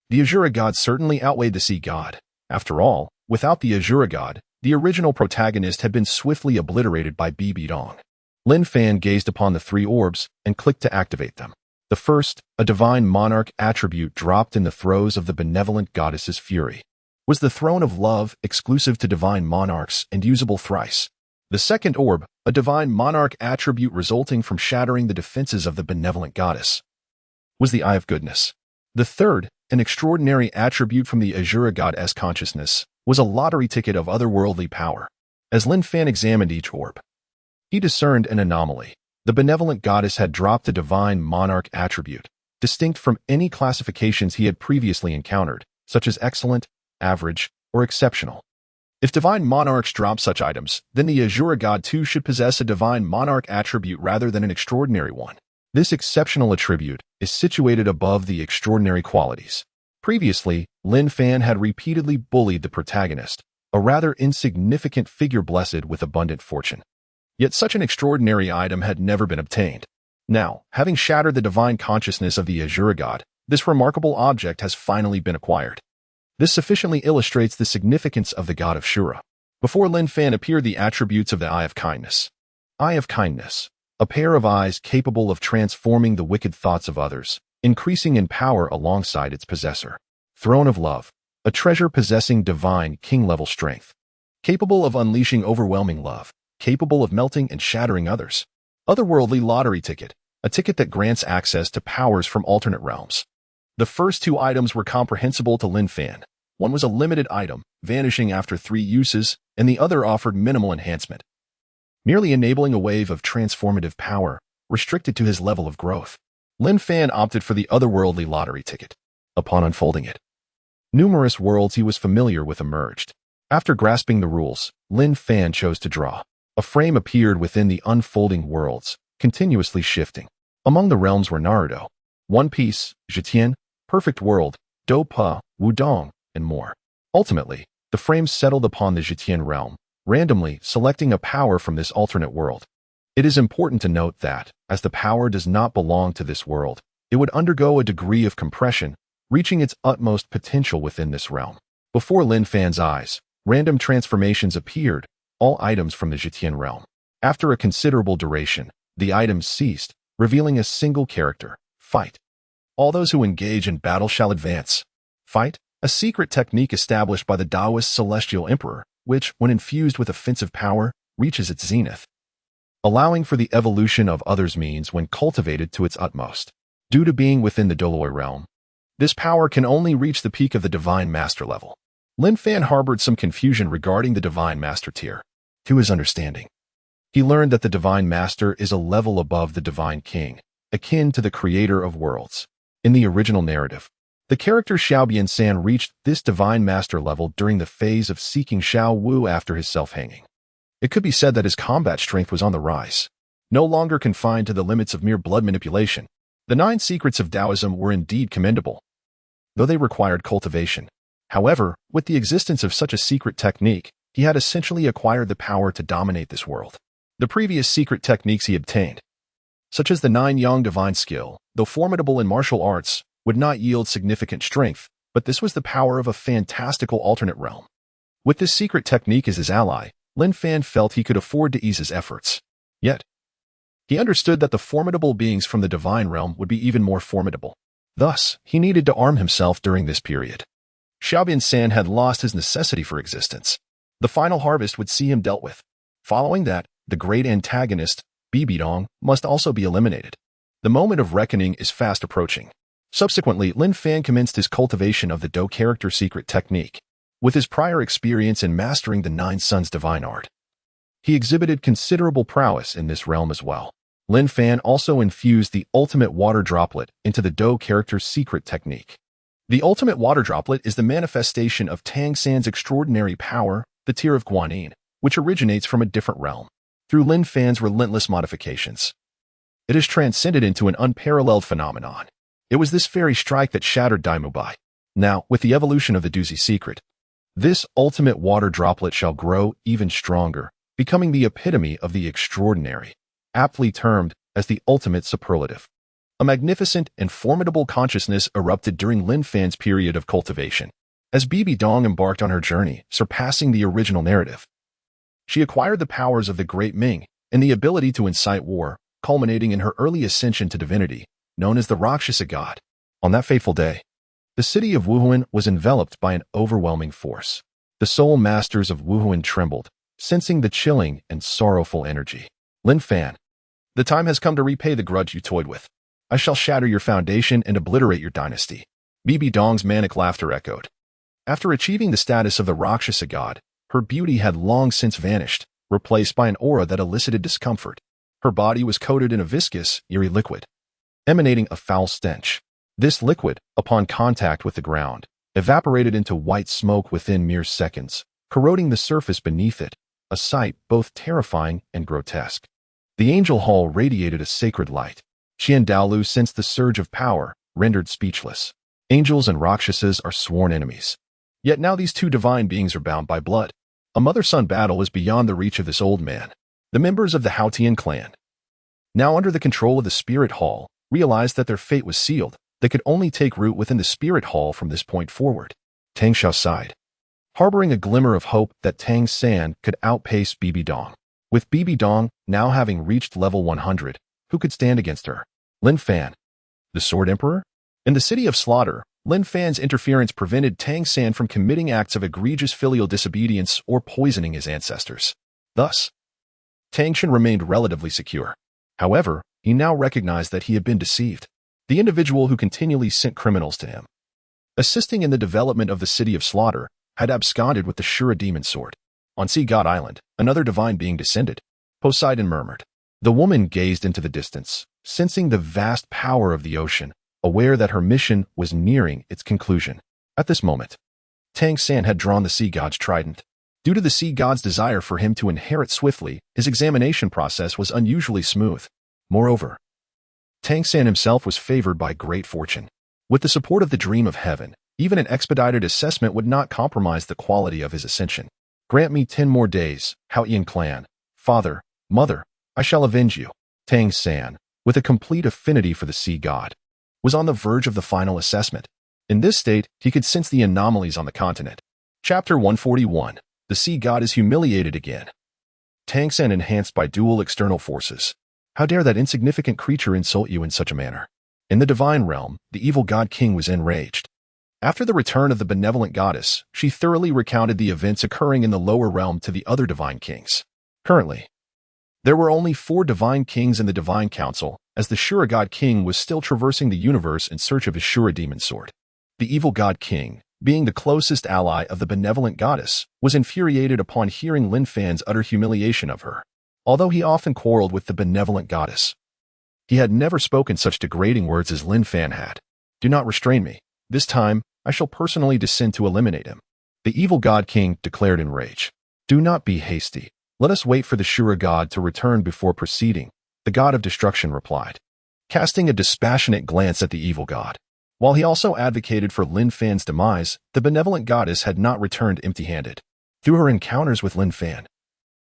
the Azure god certainly outweighed the sea god. After all, without the Azure god, the original protagonist had been swiftly obliterated by Bibidong. Lin Fan gazed upon the 3 orbs and clicked to activate them. The first, a divine monarch attribute dropped in the throes of the benevolent goddess's fury, was the throne of love exclusive to divine monarchs and usable thrice. The second orb, a divine monarch attribute resulting from shattering the defenses of the benevolent goddess, was the Eye of Goodness. The third, an extraordinary attribute from the Azure god's consciousness, was a lottery ticket of otherworldly power. As Lin Fan examined each orb, he discerned an anomaly. The benevolent goddess had dropped a divine monarch attribute, distinct from any classifications he had previously encountered, such as excellent, average, or exceptional. If divine monarchs drop such items, then the Azure god too should possess a divine monarch attribute rather than an extraordinary one. This exceptional attribute is situated above the extraordinary qualities. Previously, Lin Fan had repeatedly bullied the protagonist, a rather insignificant figure blessed with abundant fortune. Yet such an extraordinary item had never been obtained. Now, having shattered the divine consciousness of the Azure god, this remarkable object has finally been acquired. This sufficiently illustrates the significance of the god of Shura. Before Lin Fan appeared the attributes of the Eye of Kindness. Eye of Kindness, a pair of eyes capable of transforming the wicked thoughts of others, increasing in power alongside its possessor. Throne of Love, a treasure possessing divine king-level strength, capable of unleashing overwhelming love, capable of melting and shattering others. Otherworldly lottery ticket, a ticket that grants access to powers from alternate realms. The first 2 items were comprehensible to Lin Fan. One was a limited item, vanishing after 3 uses, and the other offered minimal enhancement, merely enabling a wave of transformative power, restricted to his level of growth. Lin Fan opted for the otherworldly lottery ticket. Upon unfolding it, numerous worlds he was familiar with emerged. After grasping the rules, Lin Fan chose to draw. A frame appeared within the unfolding worlds, continuously shifting. Among the realms were Naruto, One Piece, Zhetian, Perfect World, Do Pa, Wudong, and more. Ultimately, the frame settled upon the Zhetian realm, randomly selecting a power from this alternate world. It is important to note that, as the power does not belong to this world, it would undergo a degree of compression, reaching its utmost potential within this realm. Before Lin Fan's eyes, random transformations appeared, all items from the Zhetian realm. After a considerable duration, the items ceased, revealing a single character: Fight. All those who engage in battle shall advance. Fight, a secret technique established by the Taoist Celestial Emperor, which, when infused with offensive power, reaches its zenith, allowing for the evolution of others' means when cultivated to its utmost. Due to being within the Douluo realm, this power can only reach the peak of the Divine Master level. Lin Fan harbored some confusion regarding the Divine Master tier. To his understanding, he learned that the Divine Master is a level above the Divine King, akin to the Creator of Worlds. In the original narrative, the character Tang San reached this Divine Master level during the phase of seeking Xiao Wu after his self-hanging. It could be said that his combat strength was on the rise. No longer confined to the limits of mere blood manipulation, the 9 secrets of Taoism were indeed commendable, though they required cultivation. However, with the existence of such a secret technique, he had essentially acquired the power to dominate this world. The previous secret techniques he obtained, such as the 9 Yang Divine Skill, though formidable in martial arts, would not yield significant strength, but this was the power of a fantastical alternate realm. With this secret technique as his ally, Lin Fan felt he could afford to ease his efforts. Yet, he understood that the formidable beings from the divine realm would be even more formidable. Thus, he needed to arm himself during this period. Tang San had lost his necessity for existence. The final harvest would see him dealt with. Following that, the great antagonist, Bibidong, must also be eliminated. The moment of reckoning is fast approaching. Subsequently, Lin Fan commenced his cultivation of the Dou character secret technique. With his prior experience in mastering the 9 Suns divine art, he exhibited considerable prowess in this realm as well. Lin Fan also infused the ultimate water droplet into the Dou character's secret technique. The ultimate water droplet is the manifestation of Tang San's extraordinary power, the Tear of Guanyin, which originates from a different realm. Through Lin Fan's relentless modifications, it has transcended into an unparalleled phenomenon. It was this very strike that shattered By. Now, with the evolution of the Douzi secret, this ultimate water droplet shall grow even stronger, becoming the epitome of the extraordinary, aptly termed as the ultimate superlative. A magnificent and formidable consciousness erupted during Lin Fan's period of cultivation, as Bibi Dong embarked on her journey, surpassing the original narrative. She acquired the powers of the Great Ming and the ability to incite war, culminating in her early ascension to divinity, known as the Rakshasa god. On that fateful day, the city of Wuhuan was enveloped by an overwhelming force. The soul masters of Wuhuan trembled, sensing the chilling and sorrowful energy. Lin Fan, the time has come to repay the grudge you toyed with. I shall shatter your foundation and obliterate your dynasty. Bibi Dong's manic laughter echoed. After achieving the status of the Rakshasa god, her beauty had long since vanished, replaced by an aura that elicited discomfort. Her body was coated in a viscous, eerie liquid, emanating a foul stench. This liquid, upon contact with the ground, evaporated into white smoke within mere seconds, corroding the surface beneath it, a sight both terrifying and grotesque. The angel hall radiated a sacred light. Qian Daolu sensed the surge of power, rendered speechless. Angels and Rakshasas are sworn enemies. Yet now these two divine beings are bound by blood. A mother-son battle is beyond the reach of this old man. The members of the Haotian clan, now under the control of the Spirit Hall, realized that their fate was sealed. They could only take root within the Spirit Hall from this point forward. Tang Xiao sighed, harboring a glimmer of hope that Tang San could outpace Bibi Dong. With Bibi Dong now having reached level 100, who could stand against her? Lin Fan, the Sword Emperor? In the City of Slaughter, Lin Fan's interference prevented Tang San from committing acts of egregious filial disobedience or poisoning his ancestors. Thus, Tang Shan remained relatively secure. However, he now recognized that he had been deceived. The individual who continually sent criminals to him, assisting in the development of the City of Slaughter, had absconded with the Shura demon sword. On Sea God Island, another divine being descended. Poseidon murmured. The woman gazed into the distance, sensing the vast power of the ocean, aware that her mission was nearing its conclusion. At this moment, Tang San had drawn the sea god's trident. Due to the sea god's desire for him to inherit swiftly, his examination process was unusually smooth. Moreover, Tang San himself was favored by great fortune. With the support of the Dream of Heaven, even an expedited assessment would not compromise the quality of his ascension. Grant me 10 more days, Haotian clan. Father, mother, I shall avenge you. Tang San, with a complete affinity for the sea god, was on the verge of the final assessment. In this state, he could sense the anomalies on the continent. Chapter 141. The sea god is humiliated again. Tang San enhanced by dual external forces. How dare that insignificant creature insult you in such a manner? In the divine realm, the evil god king was enraged. After the return of the benevolent goddess, she thoroughly recounted the events occurring in the lower realm to the other divine kings. Currently, there were only 4 divine kings in the divine council, as the Shura god king was still traversing the universe in search of his Shura demon sword. The evil god king, being the closest ally of the benevolent goddess, was infuriated upon hearing Lin Fan's utter humiliation of her. Although he often quarreled with the benevolent goddess, he had never spoken such degrading words as Lin Fan had. Do not restrain me. This time, I shall personally descend to eliminate him. The evil god king declared in rage. Do not be hasty. Let us wait for the Shura god to return before proceeding, the god of destruction replied, casting a dispassionate glance at the evil god. While he also advocated for Lin Fan's demise, the benevolent goddess had not returned empty-handed. Through her encounters with Lin Fan,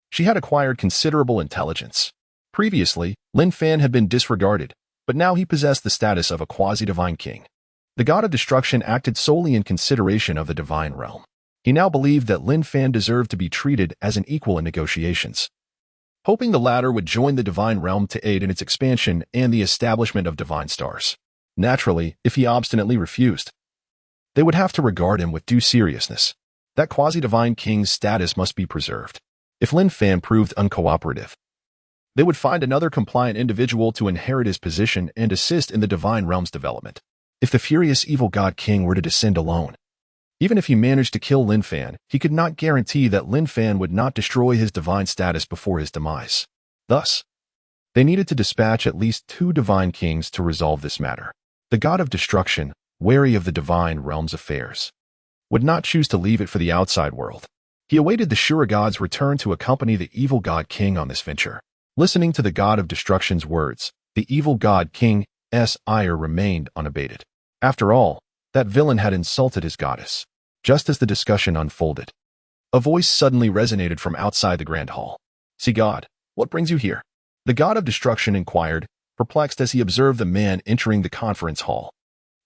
she had acquired considerable intelligence. Previously, Lin Fan had been disregarded, but now he possessed the status of a quasi-divine king. The god of destruction acted solely in consideration of the divine realm. He now believed that Lin Fan deserved to be treated as an equal in negotiations, hoping the latter would join the divine realm to aid in its expansion and the establishment of divine stars. Naturally, if he obstinately refused, they would have to regard him with due seriousness. That quasi-divine king's status must be preserved. If Lin Fan proved uncooperative, they would find another compliant individual to inherit his position and assist in the divine realm's development. If the furious evil god king were to descend alone, even if he managed to kill Lin Fan, he could not guarantee that Lin Fan would not destroy his divine status before his demise. Thus, They needed to dispatch at least 2 divine kings to resolve this matter. The god of destruction, wary of the divine realm's affairs, would not choose to leave it for the outside world. He awaited the Shura god's return to accompany the evil god king on this venture. Listening to the god of destruction's words, the evil god king's ire remained unabated. After all, that villain had insulted his goddess. Just as the discussion unfolded, a voice suddenly resonated from outside the grand hall. "See God, what brings you here?" The god of destruction inquired, perplexed as he observed the man entering the conference hall.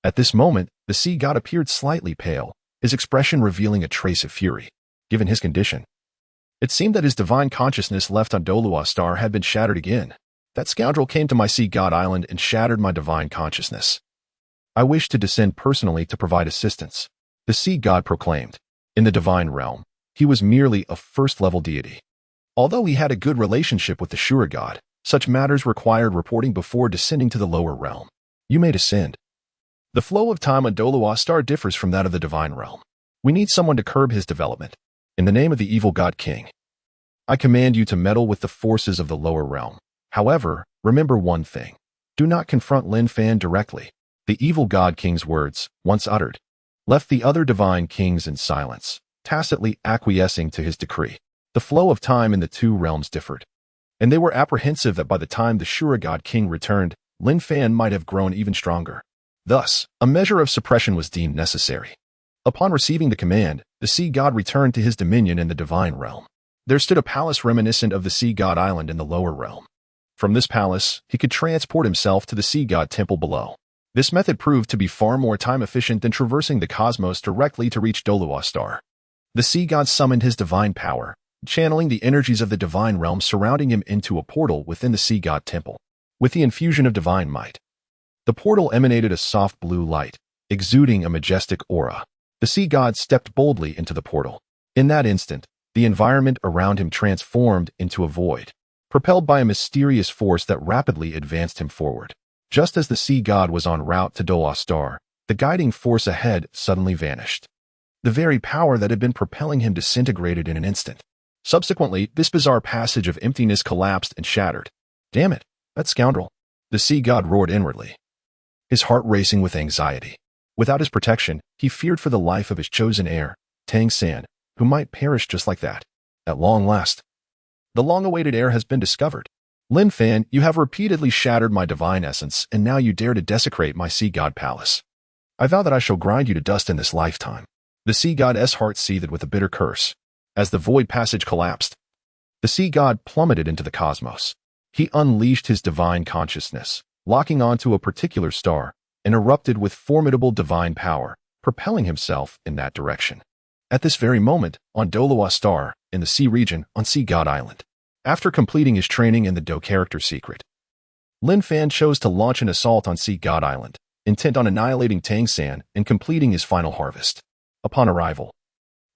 At this moment, the sea god appeared slightly pale, his expression revealing a trace of fury. Given his condition, it seemed that his divine consciousness left on Douluo had been shattered again. That scoundrel came to my sea god island and shattered my divine consciousness. I wish to descend personally to provide assistance, the sea god proclaimed. In the divine realm, he was merely a first-level deity. Although he had a good relationship with the Shura god, such matters required reporting before descending to the lower realm. You may descend. The flow of time on Douluo differs from that of the divine realm. We need someone to curb his development. In the name of the evil god king, I command you to meddle with the forces of the lower realm. However, remember one thing. Do not confront Lin Fan directly. The evil god king's words, once uttered, left the other divine kings in silence, tacitly acquiescing to his decree. The flow of time in the 2 realms differed, and they were apprehensive that by the time the Shura god king returned, Lin Fan might have grown even stronger. Thus, a measure of suppression was deemed necessary. Upon receiving the command, the sea god returned to his dominion in the divine realm. There stood a palace reminiscent of the sea god island in the lower realm. From this palace, he could transport himself to the sea god temple below. This method proved to be far more time-efficient than traversing the cosmos directly to reach Douluo. The sea god summoned his divine power, channeling the energies of the divine realm surrounding him into a portal within the sea god temple. With the infusion of divine might, the portal emanated a soft blue light, exuding a majestic aura. The sea god stepped boldly into the portal. In that instant, the environment around him transformed into a void, propelled by a mysterious force that rapidly advanced him forward. Just as the sea god was en route to Douluo, the guiding force ahead suddenly vanished. The very power that had been propelling him disintegrated in an instant. Subsequently, this bizarre passage of emptiness collapsed and shattered. "Damn it, that scoundrel!" the sea god roared inwardly, his heart racing with anxiety. Without his protection, he feared for the life of his chosen heir, Tang San, who might perish just like that. At long last, the long-awaited heir has been discovered. Lin Fan, you have repeatedly shattered my divine essence, and now you dare to desecrate my sea god palace. I vow that I shall grind you to dust in this lifetime. The sea god's heart seethed with a bitter curse. As the void passage collapsed, the sea god plummeted into the cosmos. He unleashed his divine consciousness, locking onto a particular star, and erupted with formidable divine power, propelling himself in that direction. At this very moment, on Douluo, in the sea region on Sea God Island, after completing his training in the Dou character secret, Lin Fan chose to launch an assault on Sea God Island, intent on annihilating Tang San and completing his final harvest. Upon arrival,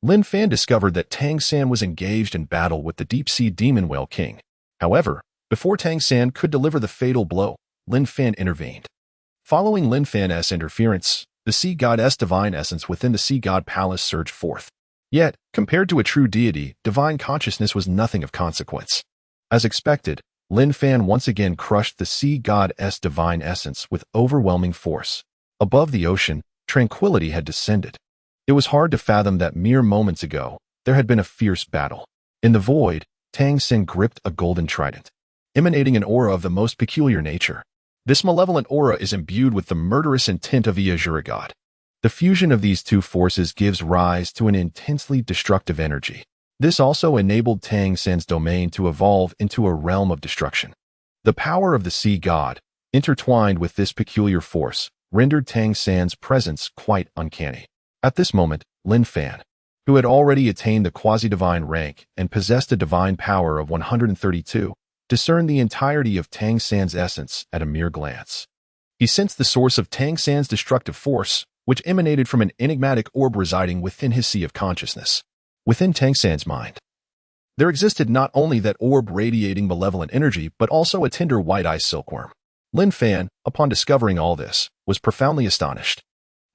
Lin Fan discovered that Tang San was engaged in battle with the deep-sea demon whale king. However, before Tang San could deliver the fatal blow, Lin Fan intervened. Following Lin Fan's interference, the sea god's divine essence within the sea god palace surged forth. Yet, compared to a true deity, divine consciousness was nothing of consequence. As expected, Lin Fan once again crushed the sea god's divine essence with overwhelming force. Above the ocean, tranquility had descended. It was hard to fathom that mere moments ago, there had been a fierce battle. In the void, Tang San gripped a golden trident, emanating an aura of the most peculiar nature. This malevolent aura is imbued with the murderous intent of the Azure god. The fusion of these two forces gives rise to an intensely destructive energy. This also enabled Tang San's domain to evolve into a realm of destruction. The power of the sea god, intertwined with this peculiar force, rendered Tang San's presence quite uncanny. At this moment, Lin Fan, who had already attained the quasi-divine rank and possessed a divine power of 132, discerned the entirety of Tang San's essence at a mere glance. He sensed the source of Tang San's destructive force, which emanated from an enigmatic orb residing within his sea of consciousness. Within Tang San's mind, there existed not only that orb radiating malevolent energy, but also a tender white-eyed silkworm. Lin Fan, upon discovering all this, was profoundly astonished.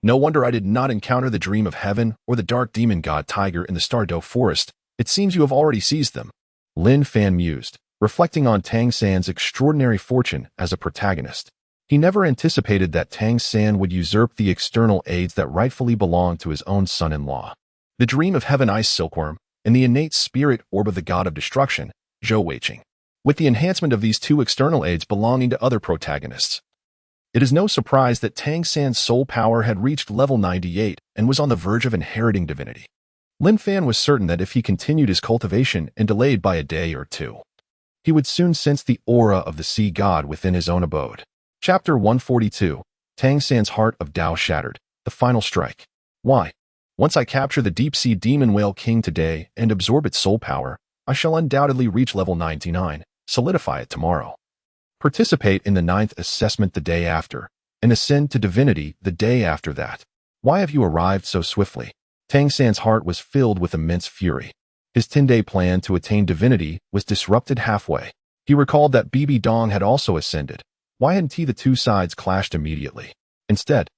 No wonder I did not encounter the Dream of Heaven or the dark demon god tiger in the Star Dou forest. It seems you have already seized them. Lin Fan mused, reflecting on Tang San's extraordinary fortune as a protagonist. He never anticipated that Tang San would usurp the external aids that rightfully belonged to his own son-in-law. The dream of Heaven Ice Silkworm and the innate spirit orb of the god of destruction, Xue Qinghe, with the enhancement of these two external aids belonging to other protagonists. It is no surprise that Tang San's soul power had reached level 98 and was on the verge of inheriting divinity. Lin Fan was certain that if he continued his cultivation and delayed by a day or two, he would soon sense the aura of the sea god within his own abode. Chapter 142, Tang San's Heart of Dao Shattered, the Final Strike. Why? Once I capture the deep-sea demon whale king today and absorb its soul power, I shall undoubtedly reach level 99, solidify it tomorrow. Participate in the 9th assessment the day after, and ascend to divinity the day after that. Why have you arrived so swiftly? Tang San's heart was filled with immense fury. His 10-day plan to attain divinity was disrupted halfway. He recalled that Bibi Dong had also ascended. Why hadn't the two sides clashed immediately? Instead,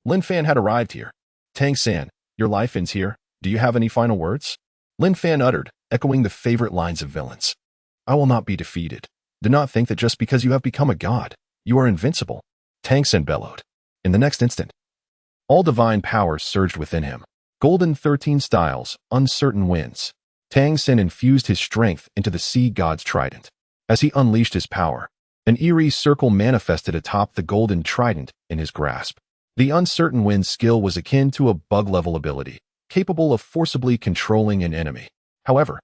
Lin Fan had arrived here. Tang San, your life ends here. Do you have any final words? Lin Fan uttered, echoing the favorite lines of villains. I will not be defeated. Do not think that just because you have become a god, you are invincible. Tang San bellowed. In the next instant, all divine powers surged within him. Golden 13 styles, uncertain winds. Tang San infused his strength into the sea god's trident. As he unleashed his power, an eerie circle manifested atop the golden trident in his grasp. The uncertain wind's skill was akin to a bug-level ability, capable of forcibly controlling an enemy. However,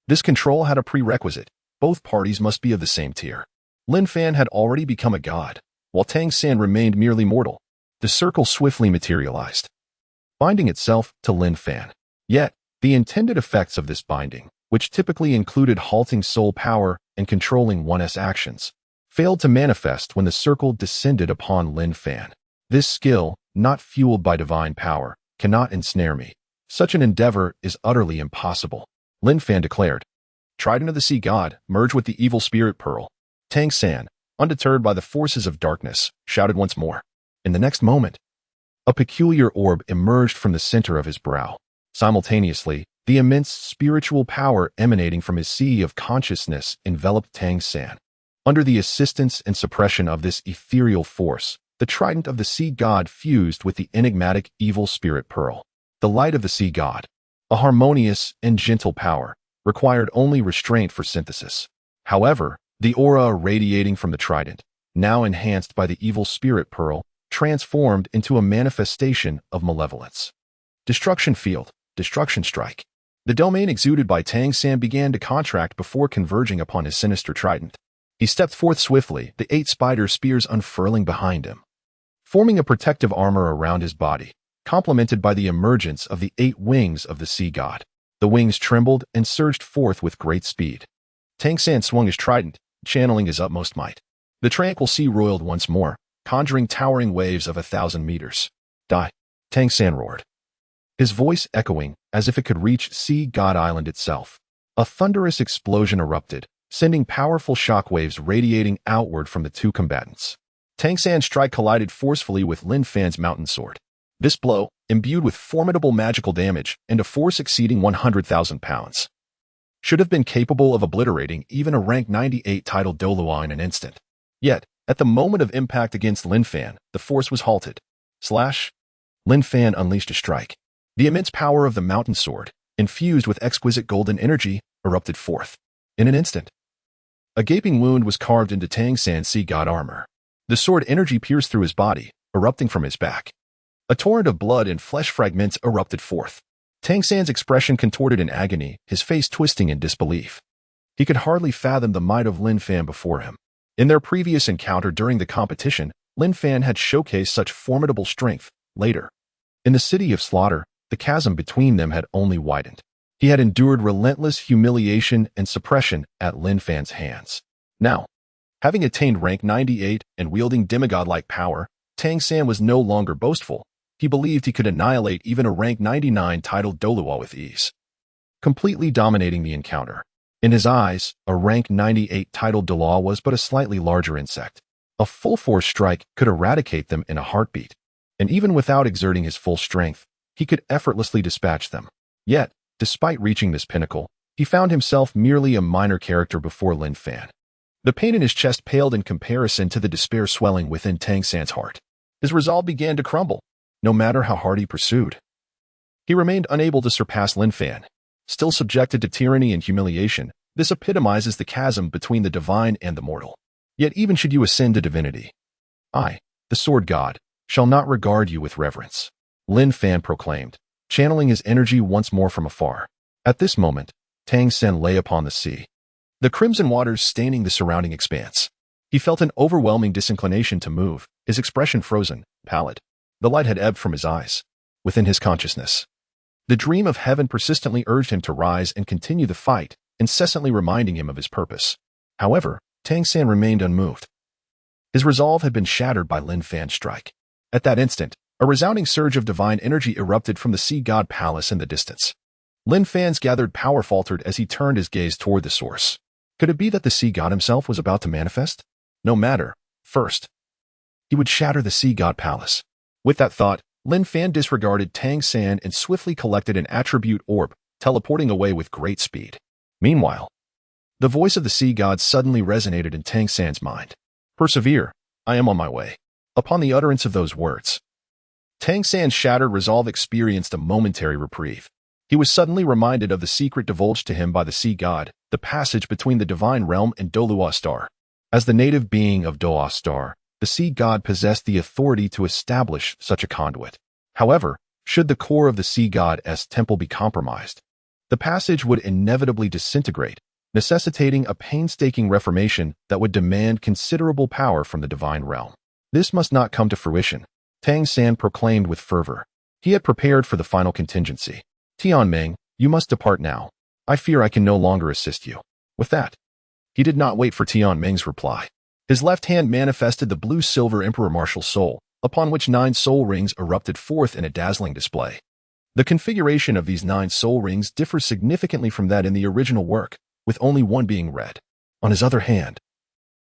this control had a prerequisite. Both parties must be of the same tier. Lin Fan had already become a god, while Tang San remained merely mortal. The circle swiftly materialized, binding itself to Lin Fan. Yet, the intended effects of this binding, which typically included halting soul power and controlling one's actions, failed to manifest when the circle descended upon Lin Fan. This skill, not fueled by divine power, cannot ensnare me. Such an endeavor is utterly impossible, Lin Fan declared. Trident of the sea god, merge with the evil spirit pearl. Tang San, undeterred by the forces of darkness, shouted once more. In the next moment, a peculiar orb emerged from the center of his brow. Simultaneously, the immense spiritual power emanating from his sea of consciousness enveloped Tang San. Under the assistance and suppression of this ethereal force, the trident of the sea god fused with the enigmatic evil spirit pearl. The light of the sea god, a harmonious and gentle power, required only restraint for synthesis. However, the aura radiating from the trident, now enhanced by the evil spirit pearl, transformed into a manifestation of malevolence. Destruction field, destruction strike. The domain exuded by Tang San began to contract before converging upon his sinister trident. He stepped forth swiftly, the 8 spider spears unfurling behind him, forming a protective armor around his body, complemented by the emergence of the 8 wings of the sea god. The wings trembled and surged forth with great speed. Tang San swung his trident, channeling his utmost might. The tranquil sea roiled once more, conjuring towering waves of 1,000 meters. Die! Tang San roared, his voice echoing as if it could reach Sea God Island itself. A thunderous explosion erupted, sending powerful shockwaves radiating outward from the two combatants. Tang San's strike collided forcefully with Lin Fan's mountain sword. This blow, imbued with formidable magical damage and a force exceeding 100,000 pounds, should have been capable of obliterating even a rank 98 titled Douluo in an instant. Yet, at the moment of impact against Lin Fan, the force was halted. Slash! Lin Fan unleashed a strike. The immense power of the mountain sword, infused with exquisite golden energy, erupted forth. In an instant, a gaping wound was carved into Tang San's sea god armor. The sword energy pierced through his body, erupting from his back. A torrent of blood and flesh fragments erupted forth. Tang San's expression contorted in agony, his face twisting in disbelief. He could hardly fathom the might of Lin Fan before him. In their previous encounter during the competition, Lin Fan had showcased such formidable strength. Later, in the City of Slaughter, the chasm between them had only widened. He had endured relentless humiliation and suppression at Lin Fan's hands. Now, having attained rank 98 and wielding demigod-like power, Tang San was no longer boastful. He believed he could annihilate even a rank 99 titled Douluo with ease, completely dominating the encounter. In his eyes, a rank 98 titled Douluo was but a slightly larger insect. A full-force strike could eradicate them in a heartbeat, and even without exerting his full strength, he could effortlessly dispatch them. Yet, despite reaching this pinnacle, He found himself merely a minor character before Lin Fan. The pain in his chest paled in comparison to the despair swelling within Tang San's heart. His resolve began to crumble, no matter how hard he pursued. He remained unable to surpass Lin Fan. Still subjected to tyranny and humiliation, this epitomizes the chasm between the divine and the mortal. Yet even should you ascend to divinity, I, the sword god, shall not regard you with reverence, Lin Fan proclaimed, channeling his energy once more from afar. At this moment, Tang San lay upon the sea, the crimson waters staining the surrounding expanse. He felt an overwhelming disinclination to move, his expression frozen, pallid. The light had ebbed from his eyes. Within his consciousness, the dream of heaven persistently urged him to rise and continue the fight, incessantly reminding him of his purpose. However, Tang San remained unmoved. His resolve had been shattered by Lin Fan's strike. At that instant, a resounding surge of divine energy erupted from the sea god palace in the distance. Lin Fan's gathered power faltered as he turned his gaze toward the source. Could it be that the sea god himself was about to manifest? No matter. First, he would shatter the sea god palace. With that thought, Lin Fan disregarded Tang San and swiftly collected an attribute orb, teleporting away with great speed. Meanwhile, the voice of the sea god suddenly resonated in Tang San's mind. Persevere, I am on my way. Upon the utterance of those words, Tang San's shattered resolve experienced a momentary reprieve. He was suddenly reminded of the secret divulged to him by the sea god, the passage between the divine realm and Douluo Star. As the native being of Douluo Star, the sea god possessed the authority to establish such a conduit. However, should the core of the sea god's temple be compromised, the passage would inevitably disintegrate, necessitating a painstaking reformation that would demand considerable power from the divine realm. This must not come to fruition, Tang San proclaimed with fervor. He had prepared for the final contingency. Tianming, you must depart now. I fear I can no longer assist you. With that, he did not wait for Tianming's reply. His left hand manifested the blue-silver Emperor Martial Soul, upon which 9 soul rings erupted forth in a dazzling display. The configuration of these 9 soul rings differs significantly from that in the original work, with only one being red. On his other hand,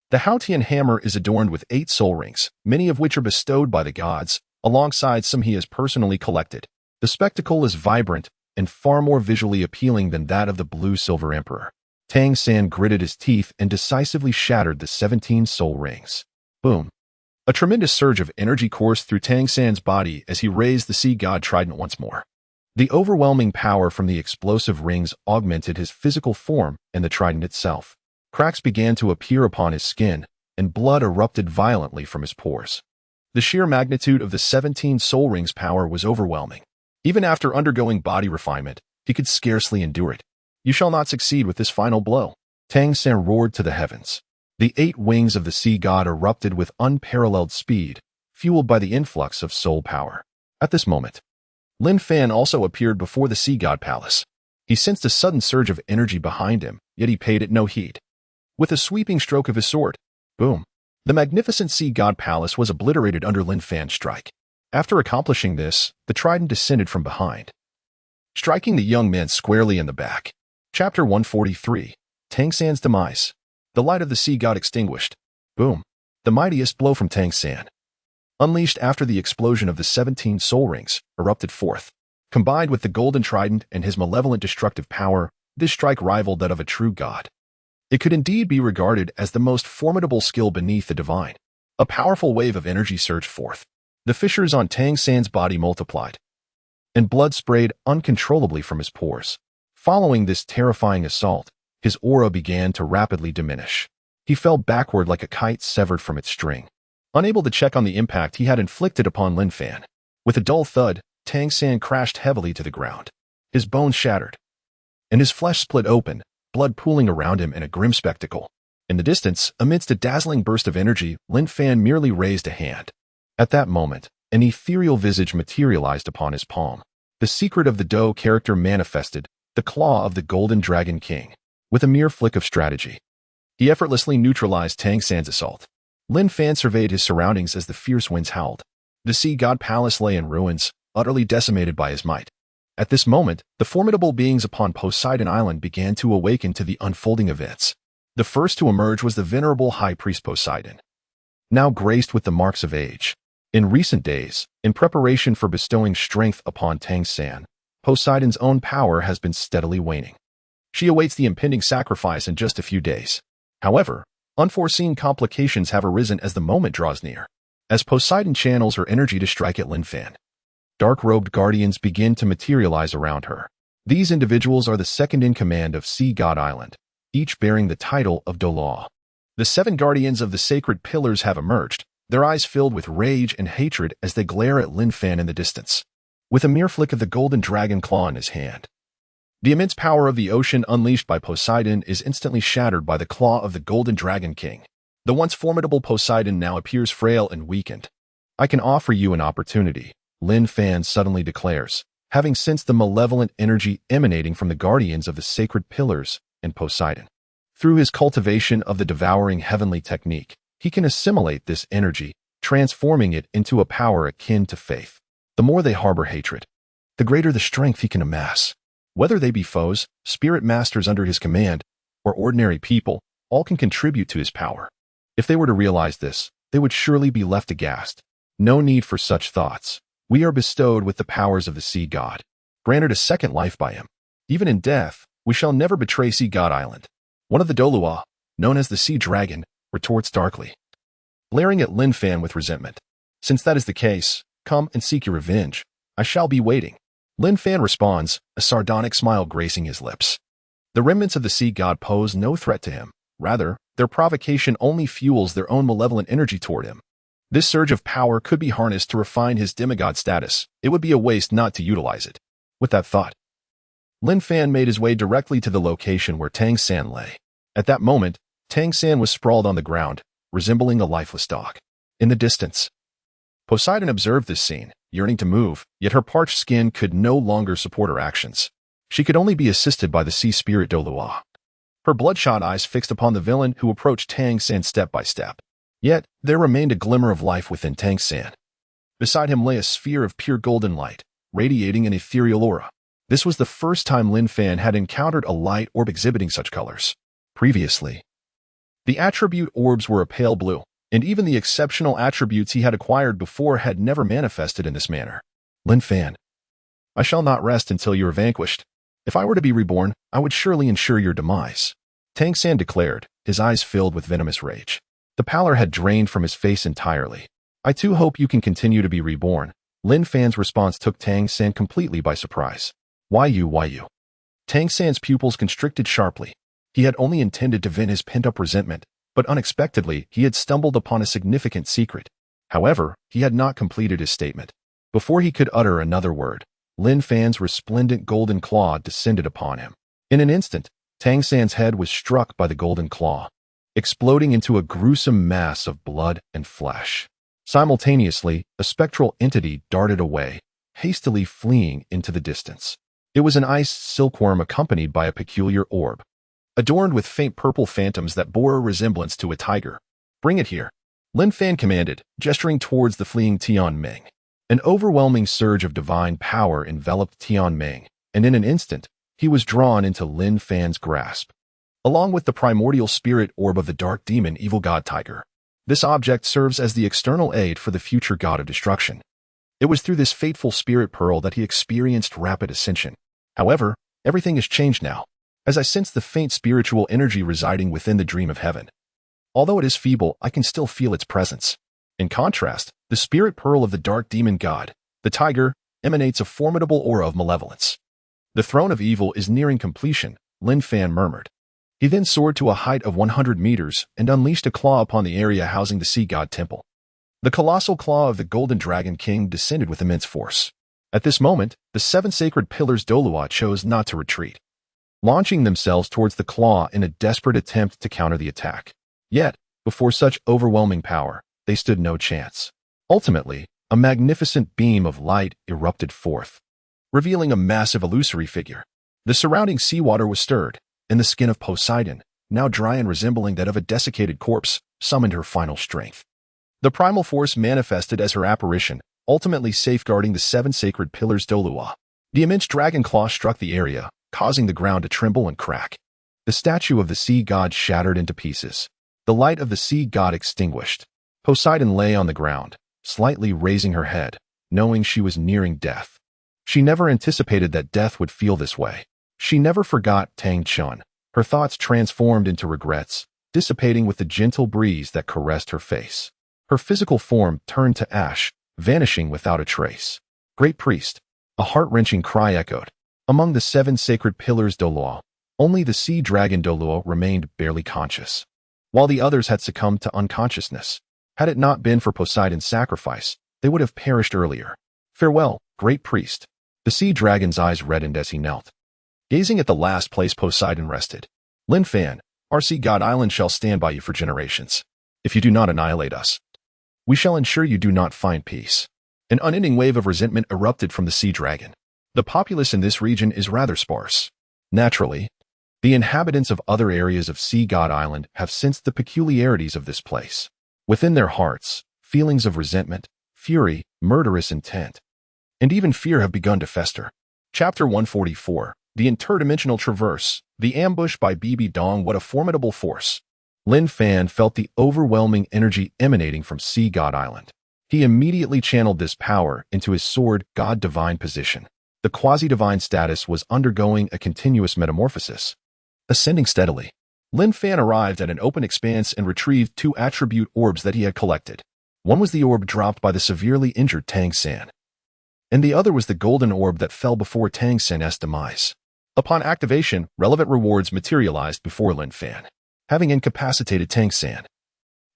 the Haotian hammer is adorned with 8 soul rings, many of which are bestowed by the gods, alongside some he has personally collected. The spectacle is vibrant and far more visually appealing than that of the blue-silver emperor. Tang San gritted his teeth and decisively shattered the 17 soul rings. Boom! A tremendous surge of energy coursed through Tang San's body as he raised the sea god trident once more. The overwhelming power from the explosive rings augmented his physical form and the trident itself. Cracks began to appear upon his skin, and blood erupted violently from his pores. The sheer magnitude of the 17 soul rings' power was overwhelming. Even after undergoing body refinement, he could scarcely endure it. You shall not succeed with this final blow. Tang San roared to the heavens. The 8 wings of the sea god erupted with unparalleled speed, fueled by the influx of soul power. At this moment, Lin Fan also appeared before the sea god palace. He sensed a sudden surge of energy behind him, yet he paid it no heed. With a sweeping stroke of his sword, boom, the magnificent sea god palace was obliterated under Lin Fan's strike. After accomplishing this, the trident descended from behind, striking the young man squarely in the back. Chapter 143, Tang San's Demise. The light of the sea god extinguished. Boom. The mightiest blow from Tang San, unleashed after the explosion of the 17 soul rings, erupted forth. Combined with the golden trident and his malevolent destructive power, this strike rivaled that of a true god. It could indeed be regarded as the most formidable skill beneath the divine. A powerful wave of energy surged forth. The fissures on Tang San's body multiplied, and blood sprayed uncontrollably from his pores. Following this terrifying assault, his aura began to rapidly diminish. He fell backward like a kite severed from its string, unable to check on the impact he had inflicted upon Lin Fan. With a dull thud, Tang San crashed heavily to the ground. His bones shattered, and his flesh split open, blood pooling around him in a grim spectacle. In the distance, amidst a dazzling burst of energy, Lin Fan merely raised a hand. At that moment, an ethereal visage materialized upon his palm. The secret of the Dou character manifested, the claw of the Golden Dragon King. With a mere flick of strategy, he effortlessly neutralized Tang San's assault. Lin Fan surveyed his surroundings as the fierce winds howled. The sea god palace lay in ruins, utterly decimated by his might. At this moment, the formidable beings upon Poseidon Island began to awaken to the unfolding events. The first to emerge was the venerable High Priest Poseidon, now graced with the marks of age. In recent days, in preparation for bestowing strength upon Tang San, Poseidon's own power has been steadily waning. She awaits the impending sacrifice in just a few days. However, unforeseen complications have arisen as the moment draws near. As Poseidon channels her energy to strike at Lin Fan, dark-robed guardians begin to materialize around her. These individuals are the second-in-command of Sea God Island, each bearing the title of Douluo. The 7 guardians of the sacred pillars have emerged, their eyes filled with rage and hatred as they glare at Lin Fan in the distance. With a mere flick of the golden dragon claw in his hand, the immense power of the ocean unleashed by Poseidon is instantly shattered by the claw of the golden dragon king. The once formidable Poseidon now appears frail and weakened. "I can offer you an opportunity," Lin Fan suddenly declares, having sensed the malevolent energy emanating from the guardians of the sacred pillars and Poseidon. Through his cultivation of the devouring heavenly technique, he can assimilate this energy, transforming it into a power akin to faith. The more they harbor hatred, the greater the strength he can amass. Whether they be foes, spirit masters under his command, or ordinary people, all can contribute to his power. If they were to realize this, they would surely be left aghast. No need for such thoughts. We are bestowed with the powers of the Sea God, granted a second life by him. Even in death, we shall never betray Sea God Island. One of the Douluo, known as the Sea Dragon, retorts darkly, glaring at Lin Fan with resentment. "Since that is the case, come and seek your revenge. I shall be waiting." Lin Fan responds, a sardonic smile gracing his lips. The remnants of the Sea God pose no threat to him. Rather, their provocation only fuels their own malevolent energy toward him. This surge of power could be harnessed to refine his demigod status. It would be a waste not to utilize it. With that thought, Lin Fan made his way directly to the location where Tang San lay. At that moment, Tang San was sprawled on the ground, resembling a lifeless dog. In the distance, Poseidon observed this scene, yearning to move, yet her parched skin could no longer support her actions. She could only be assisted by the sea spirit Douluo. Her bloodshot eyes fixed upon the villain who approached Tang San step by step. Yet, there remained a glimmer of life within Tang San. Beside him lay a sphere of pure golden light, radiating an ethereal aura. This was the first time Lin Fan had encountered a light orb exhibiting such colors. Previously, the attribute orbs were a pale blue, and even the exceptional attributes he had acquired before had never manifested in this manner. "Lin Fan, I shall not rest until you are vanquished. If I were to be reborn, I would surely ensure your demise," Tang San declared, his eyes filled with venomous rage. The pallor had drained from his face entirely. "I too hope you can continue to be reborn." Lin Fan's response took Tang San completely by surprise. Why you? Tang San's pupils constricted sharply. He had only intended to vent his pent-up resentment, but unexpectedly he had stumbled upon a significant secret. However, he had not completed his statement. Before he could utter another word, Lin Fan's resplendent golden claw descended upon him. In an instant, Tang San's head was struck by the golden claw, exploding into a gruesome mass of blood and flesh. Simultaneously, a spectral entity darted away, hastily fleeing into the distance. It was an ice silkworm accompanied by a peculiar orb, adorned with faint purple phantoms that bore a resemblance to a tiger. "Bring it here," Lin Fan commanded, gesturing towards the fleeing Tian Ming. An overwhelming surge of divine power enveloped Tian Ming, and in an instant, he was drawn into Lin Fan's grasp, along with the primordial spirit orb of the dark demon evil god Tiger. This object serves as the external aid for the future god of destruction. It was through this fateful spirit pearl that he experienced rapid ascension. However, everything has changed now, as I sense the faint spiritual energy residing within the dream of heaven. Although it is feeble, I can still feel its presence. In contrast, the spirit pearl of the dark demon god, the tiger, emanates a formidable aura of malevolence. "The throne of evil is nearing completion," Lin Fan murmured. He then soared to a height of 100 meters and unleashed a claw upon the area housing the sea god temple. The colossal claw of the golden dragon king descended with immense force. At this moment, the 7 sacred pillars Douluo chose not to retreat, launching themselves towards the claw in a desperate attempt to counter the attack. Yet, before such overwhelming power, they stood no chance. Ultimately, a magnificent beam of light erupted forth, revealing a massive illusory figure. The surrounding seawater was stirred, and the skin of Poseidon, now dry and resembling that of a desiccated corpse, summoned her final strength. The primal force manifested as her apparition, ultimately safeguarding the 7 sacred pillars Douluo. The immense dragon claw struck the area, causing the ground to tremble and crack. The statue of the sea god shattered into pieces. The light of the sea god extinguished. Poseidon lay on the ground, slightly raising her head, knowing she was nearing death. She never anticipated that death would feel this way. She never forgot Tang Chun. Her thoughts transformed into regrets, dissipating with the gentle breeze that caressed her face. Her physical form turned to ash, vanishing without a trace. Great priest, a heart-wrenching cry echoed. Among the 7 sacred pillars Douluo, only the sea dragon Douluo remained barely conscious, while the others had succumbed to unconsciousness. Had it not been for Poseidon's sacrifice, they would have perished earlier. Farewell, great priest. The sea dragon's eyes reddened as he knelt, gazing at the last place Poseidon rested. Lin Fan, our sea god island shall stand by you for generations. If you do not annihilate us, we shall ensure you do not find peace. An unending wave of resentment erupted from the sea dragon. The populace in this region is rather sparse. Naturally, the inhabitants of other areas of Sea God Island have sensed the peculiarities of this place. Within their hearts, feelings of resentment, fury, murderous intent, and even fear have begun to fester. Chapter 144, The Interdimensional Traverse, The Ambush by BB Dong. What a formidable force! Lin Fan felt the overwhelming energy emanating from Sea God Island. He immediately channeled this power into his sword God Divine position. The quasi-divine status was undergoing a continuous metamorphosis. Ascending steadily, Lin Fan arrived at an open expanse and retrieved 2 attribute orbs that he had collected. One was the orb dropped by the severely injured Tang San, and the other was the golden orb that fell before Tang San's demise. Upon activation, relevant rewards materialized before Lin Fan. Having incapacitated Tang San,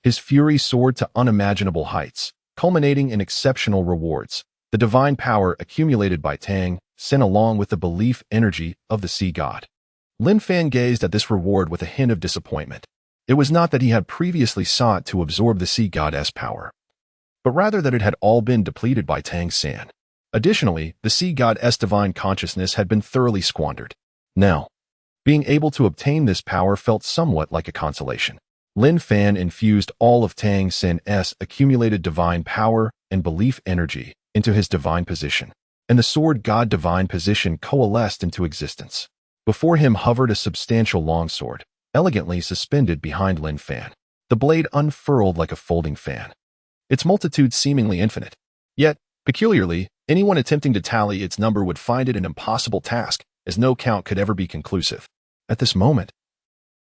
his fury soared to unimaginable heights, culminating in exceptional rewards. The divine power accumulated by Tang San along with the belief energy of the sea god. Lin Fan gazed at this reward with a hint of disappointment. It was not that he had previously sought to absorb the sea god's power, but rather that it had all been depleted by Tang San. Additionally, the sea god's divine consciousness had been thoroughly squandered. Now, being able to obtain this power felt somewhat like a consolation. Lin Fan infused all of Tang San's accumulated divine power and belief energy into his divine position, and the sword god divine position coalesced into existence. Before him hovered a substantial longsword, elegantly suspended behind Lin Fan. The blade unfurled like a folding fan, its multitude seemingly infinite. Yet, peculiarly, anyone attempting to tally its number would find it an impossible task, as no count could ever be conclusive. At this moment,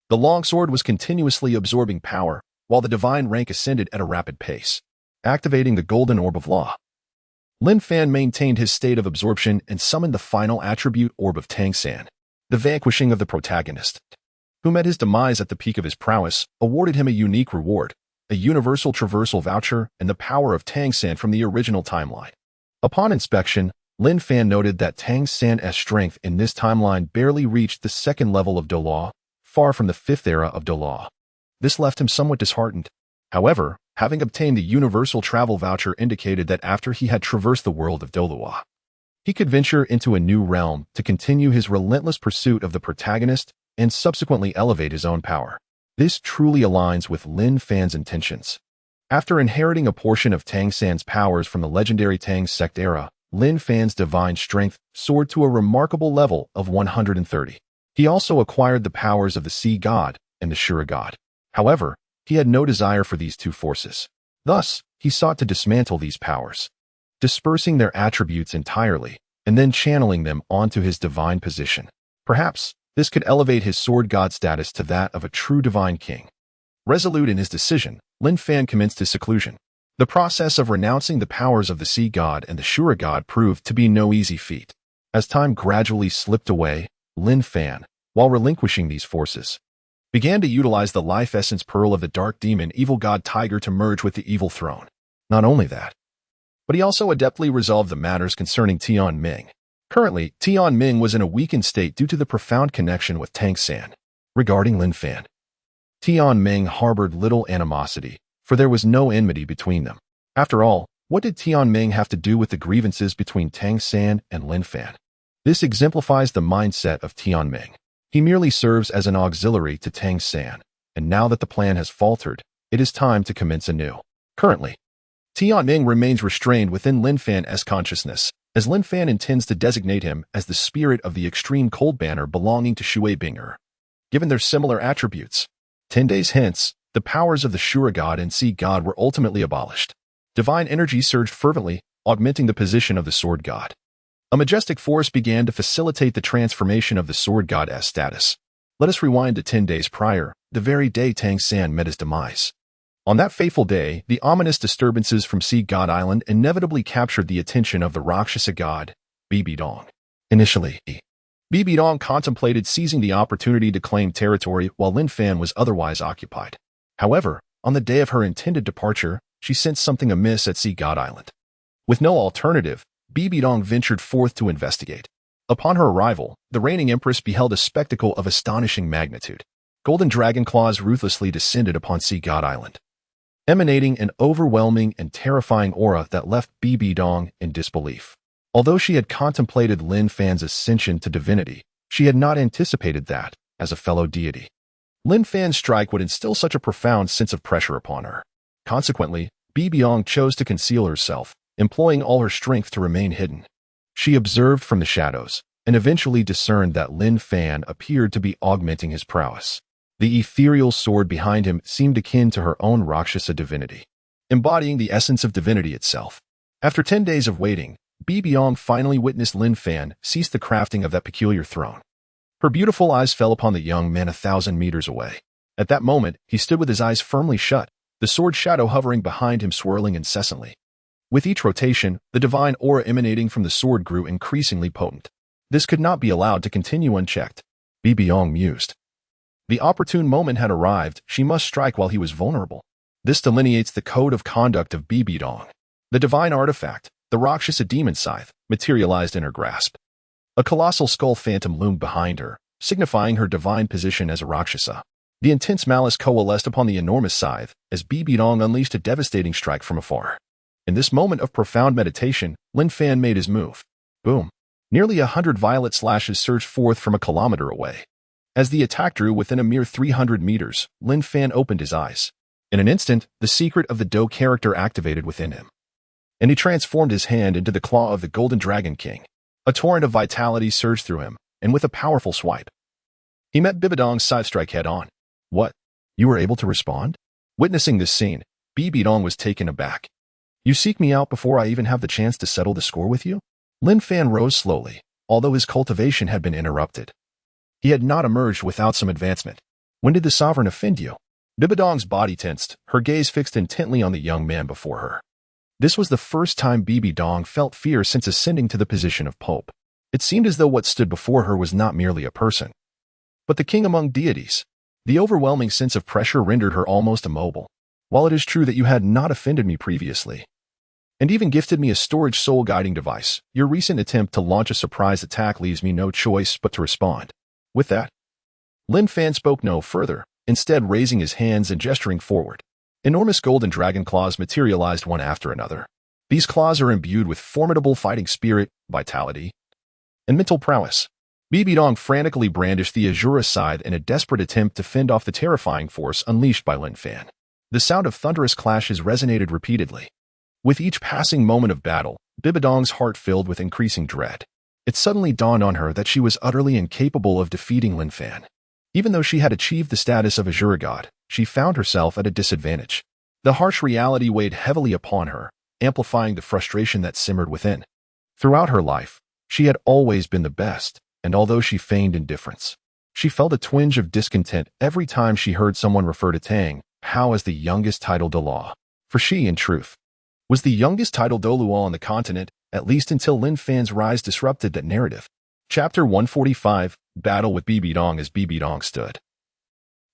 the longsword was continuously absorbing power, while the divine rank ascended at a rapid pace, activating the golden orb of law. Lin Fan maintained his state of absorption and summoned the final attribute orb of Tang San. The vanquishing of the protagonist, who met his demise at the peak of his prowess, awarded him a unique reward, a universal traversal voucher, and the power of Tang San from the original timeline. Upon inspection, Lin Fan noted that Tang San's strength in this timeline barely reached the 2nd level of Douluo, far from the 5th era of Douluo. This left him somewhat disheartened. However, having obtained the universal travel voucher indicated that after he had traversed the world of Douluo, he could venture into a new realm to continue his relentless pursuit of the protagonist and subsequently elevate his own power. This truly aligns with Lin Fan's intentions. After inheriting a portion of Tang San's powers from the legendary Tang sect era, Lin Fan's divine strength soared to a remarkable level of 130. He also acquired the powers of the sea god and the Shura god. However, he had no desire for these 2 forces. Thus, he sought to dismantle these powers, dispersing their attributes entirely, and then channeling them onto his divine position. Perhaps, this could elevate his sword god status to that of a true divine king. Resolute in his decision, Lin Fan commenced his seclusion. The process of renouncing the powers of the sea god and the Shura god proved to be no easy feat. As time gradually slipped away, Lin Fan, while relinquishing these forces, began to utilize the life essence pearl of the dark demon evil god Tiger to merge with the evil throne. Not only that, but he also adeptly resolved the matters concerning Tian Ming. Currently, Tian Ming was in a weakened state due to the profound connection with Tang San. Regarding Lin Fan, Tian Ming harbored little animosity, for there was no enmity between them. After all, what did Tian Ming have to do with the grievances between Tang San and Lin Fan? This exemplifies the mindset of Tian Ming. He merely serves as an auxiliary to Tang San, and now that the plan has faltered, it is time to commence anew. Currently, Tian Ming remains restrained within Lin Fan's consciousness, as Lin Fan intends to designate him as the spirit of the extreme cold banner belonging to Xue Qinghe. Given their similar attributes, 10 days hence, the powers of the Shura god and sea god were ultimately abolished. Divine energy surged fervently, augmenting the position of the sword god. A majestic force began to facilitate the transformation of the sword god's status. Let us rewind to 10 days prior, the very day Tang San met his demise. On that fateful day, the ominous disturbances from Sea God Island inevitably captured the attention of the Rakshasa god, Bibidong. Initially, Bibidong contemplated seizing the opportunity to claim territory while Lin Fan was otherwise occupied. However, on the day of her intended departure, she sensed something amiss at Sea God Island. With no alternative, Bibidong ventured forth to investigate. Upon her arrival, the reigning empress beheld a spectacle of astonishing magnitude. Golden dragon claws ruthlessly descended upon Sea God Island, emanating an overwhelming and terrifying aura that left Bibidong in disbelief. Although she had contemplated Lin Fan's ascension to divinity, she had not anticipated that, as a fellow deity, Lin Fan's strike would instill such a profound sense of pressure upon her. Consequently, Bibidong chose to conceal herself, employing all her strength to remain hidden. She observed from the shadows, and eventually discerned that Lin Fan appeared to be augmenting his prowess. The ethereal sword behind him seemed akin to her own Rakshasa divinity, embodying the essence of divinity itself. After 10 days of waiting, Bibidong finally witnessed Lin Fan cease the crafting of that peculiar throne. Her beautiful eyes fell upon the young man 1,000 meters away. At that moment, he stood with his eyes firmly shut, the sword shadow hovering behind him swirling incessantly. With each rotation, the divine aura emanating from the sword grew increasingly potent. This could not be allowed to continue unchecked. Bibidong mused. The opportune moment had arrived. She must strike while he was vulnerable. This delineates the code of conduct of Bibidong. The divine artifact, the Rakshasa demon scythe, materialized in her grasp. A colossal skull phantom loomed behind her, signifying her divine position as a Rakshasa. The intense malice coalesced upon the enormous scythe as Bibidong unleashed a devastating strike from afar. In this moment of profound meditation, Lin Fan made his move. Boom! Nearly 100 violet slashes surged forth from a kilometer away. As the attack drew within a mere 300 meters, Lin Fan opened his eyes. In an instant, the secret of the Dou character activated within him, and he transformed his hand into the claw of the Golden Dragon King. A torrent of vitality surged through him, and with a powerful swipe, he met Bibidong's scythe strike head-on. What? You were able to respond? Witnessing this scene, Bibidong was taken aback. You seek me out before I even have the chance to settle the score with you? Lin Fan rose slowly, although his cultivation had been interrupted. He had not emerged without some advancement. When did the sovereign offend you? Bibidong's body tensed, her gaze fixed intently on the young man before her. This was the first time Bibidong felt fear since ascending to the position of Pope. It seemed as though what stood before her was not merely a person, but the king among deities. The overwhelming sense of pressure rendered her almost immobile. While it is true that you had not offended me previously, and even gifted me a storage soul-guiding device, your recent attempt to launch a surprise attack leaves me no choice but to respond. With that, Lin Fan spoke no further, instead raising his hands and gesturing forward. Enormous golden dragon claws materialized one after another. These claws are imbued with formidable fighting spirit, vitality, and mental prowess. Bibidong frantically brandished the Azura scythe in a desperate attempt to fend off the terrifying force unleashed by Lin Fan. The sound of thunderous clashes resonated repeatedly. With each passing moment of battle, Bibidong's heart filled with increasing dread. It suddenly dawned on her that she was utterly incapable of defeating Lin Fan. Even though she had achieved the status of Azura god, she found herself at a disadvantage. The harsh reality weighed heavily upon her, amplifying the frustration that simmered within. Throughout her life, she had always been the best, and although she feigned indifference, she felt a twinge of discontent every time she heard someone refer to Tang Hao as the youngest title Douluo. For she, in truth, was the youngest title Douluo on the continent, at least until Lin Fan's rise disrupted that narrative. Chapter 145, Battle with Bibidong. As Bibidong stood,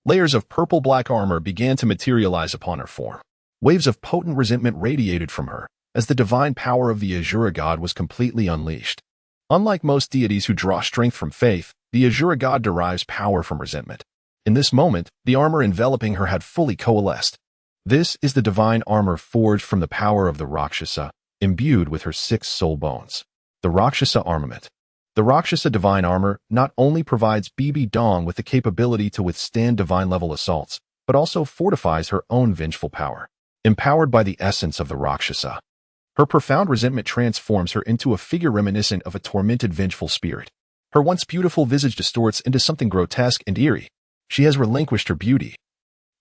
layers of purple-black armor began to materialize upon her form. Waves of potent resentment radiated from her, as the divine power of the Azura god was completely unleashed. Unlike most deities who draw strength from faith, the Azura god derives power from resentment. In this moment, the armor enveloping her had fully coalesced. This is the divine armor forged from the power of the Rakshasa, imbued with her 6 soul bones. The Rakshasa armament. The Rakshasa divine armor not only provides Bibidong with the capability to withstand divine-level assaults, but also fortifies her own vengeful power. Empowered by the essence of the Rakshasa, her profound resentment transforms her into a figure reminiscent of a tormented vengeful spirit. Her once beautiful visage distorts into something grotesque and eerie. She has relinquished her beauty,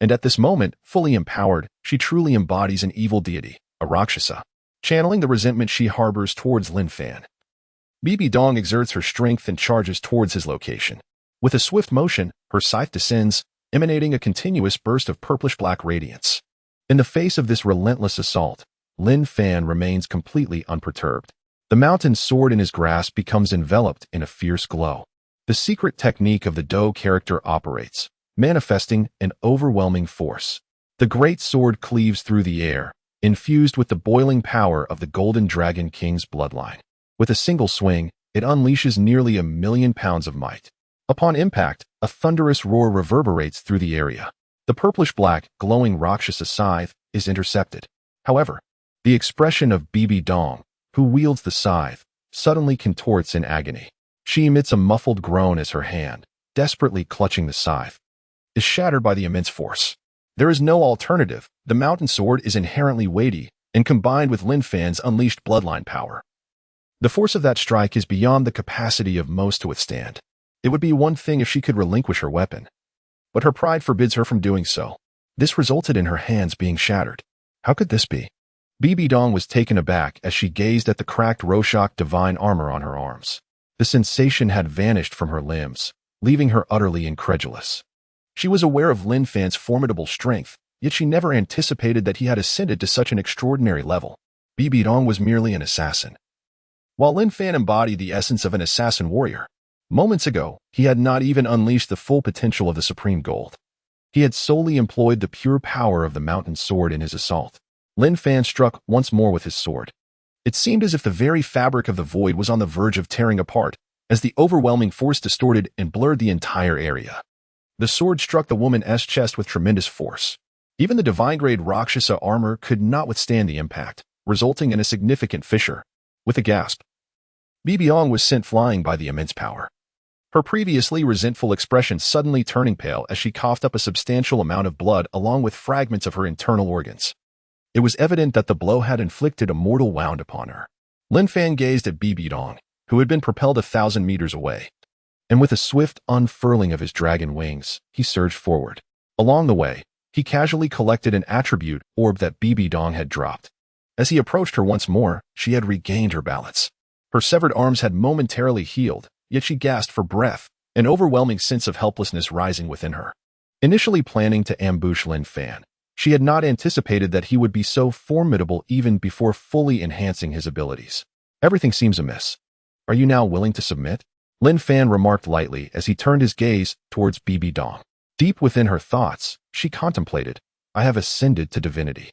and at this moment, fully empowered, she truly embodies an evil deity, a Rakshasa, channeling the resentment she harbors towards Lin Fan. Bibi Dong exerts her strength and charges towards his location. With a swift motion, her scythe descends, emanating a continuous burst of purplish-black radiance. In the face of this relentless assault, Lin Fan remains completely unperturbed. The mountain sword in his grasp becomes enveloped in a fierce glow. The secret technique of the Dou character operates, manifesting an overwhelming force. The great sword cleaves through the air, infused with the boiling power of the Golden Dragon King's bloodline. With a single swing, it unleashes nearly 1,000,000 pounds of might. Upon impact, a thunderous roar reverberates through the area. The purplish-black, glowing Rakshasa scythe is intercepted. However, the expression of Bibi Dong, who wields the scythe, suddenly contorts in agony. She emits a muffled groan as her hand, desperately clutching the scythe, is shattered by the immense force. There is no alternative. The mountain sword is inherently weighty, and combined with Lin Fan's unleashed bloodline power, the force of that strike is beyond the capacity of most to withstand. It would be one thing if she could relinquish her weapon, but her pride forbids her from doing so. This resulted in her hands being shattered. How could this be? Bibi Dong was taken aback as she gazed at the cracked Roshok divine armor on her arms. The sensation had vanished from her limbs, leaving her utterly incredulous. She was aware of Lin Fan's formidable strength, yet she never anticipated that he had ascended to such an extraordinary level. Bibi Dong was merely an assassin, while Lin Fan embodied the essence of an assassin warrior. Moments ago, he had not even unleashed the full potential of the Supreme Gold. He had solely employed the pure power of the mountain sword in his assault. Lin Fan struck once more with his sword. It seemed as if the very fabric of the void was on the verge of tearing apart, as the overwhelming force distorted and blurred the entire area. The sword struck the woman's chest with tremendous force. Even the divine-grade Rakshasa armor could not withstand the impact, resulting in a significant fissure. With a gasp, Bibi Dong was sent flying by the immense power. Her previously resentful expression suddenly turning pale as she coughed up a substantial amount of blood along with fragments of her internal organs. It was evident that the blow had inflicted a mortal wound upon her. Lin Fan gazed at Bibi Dong, who had been propelled 1,000 meters away, and with a swift unfurling of his dragon wings, he surged forward. Along the way, he casually collected an attribute orb that Bibi Dong had dropped. As he approached her once more, she had regained her balance. Her severed arms had momentarily healed, yet she gasped for breath, an overwhelming sense of helplessness rising within her. Initially planning to ambush Lin Fan, she had not anticipated that he would be so formidable even before fully enhancing his abilities. Everything seems amiss. Are you now willing to submit? Lin Fan remarked lightly as he turned his gaze towards Bibi Dong. Deep within her thoughts, she contemplated, I have ascended to divinity.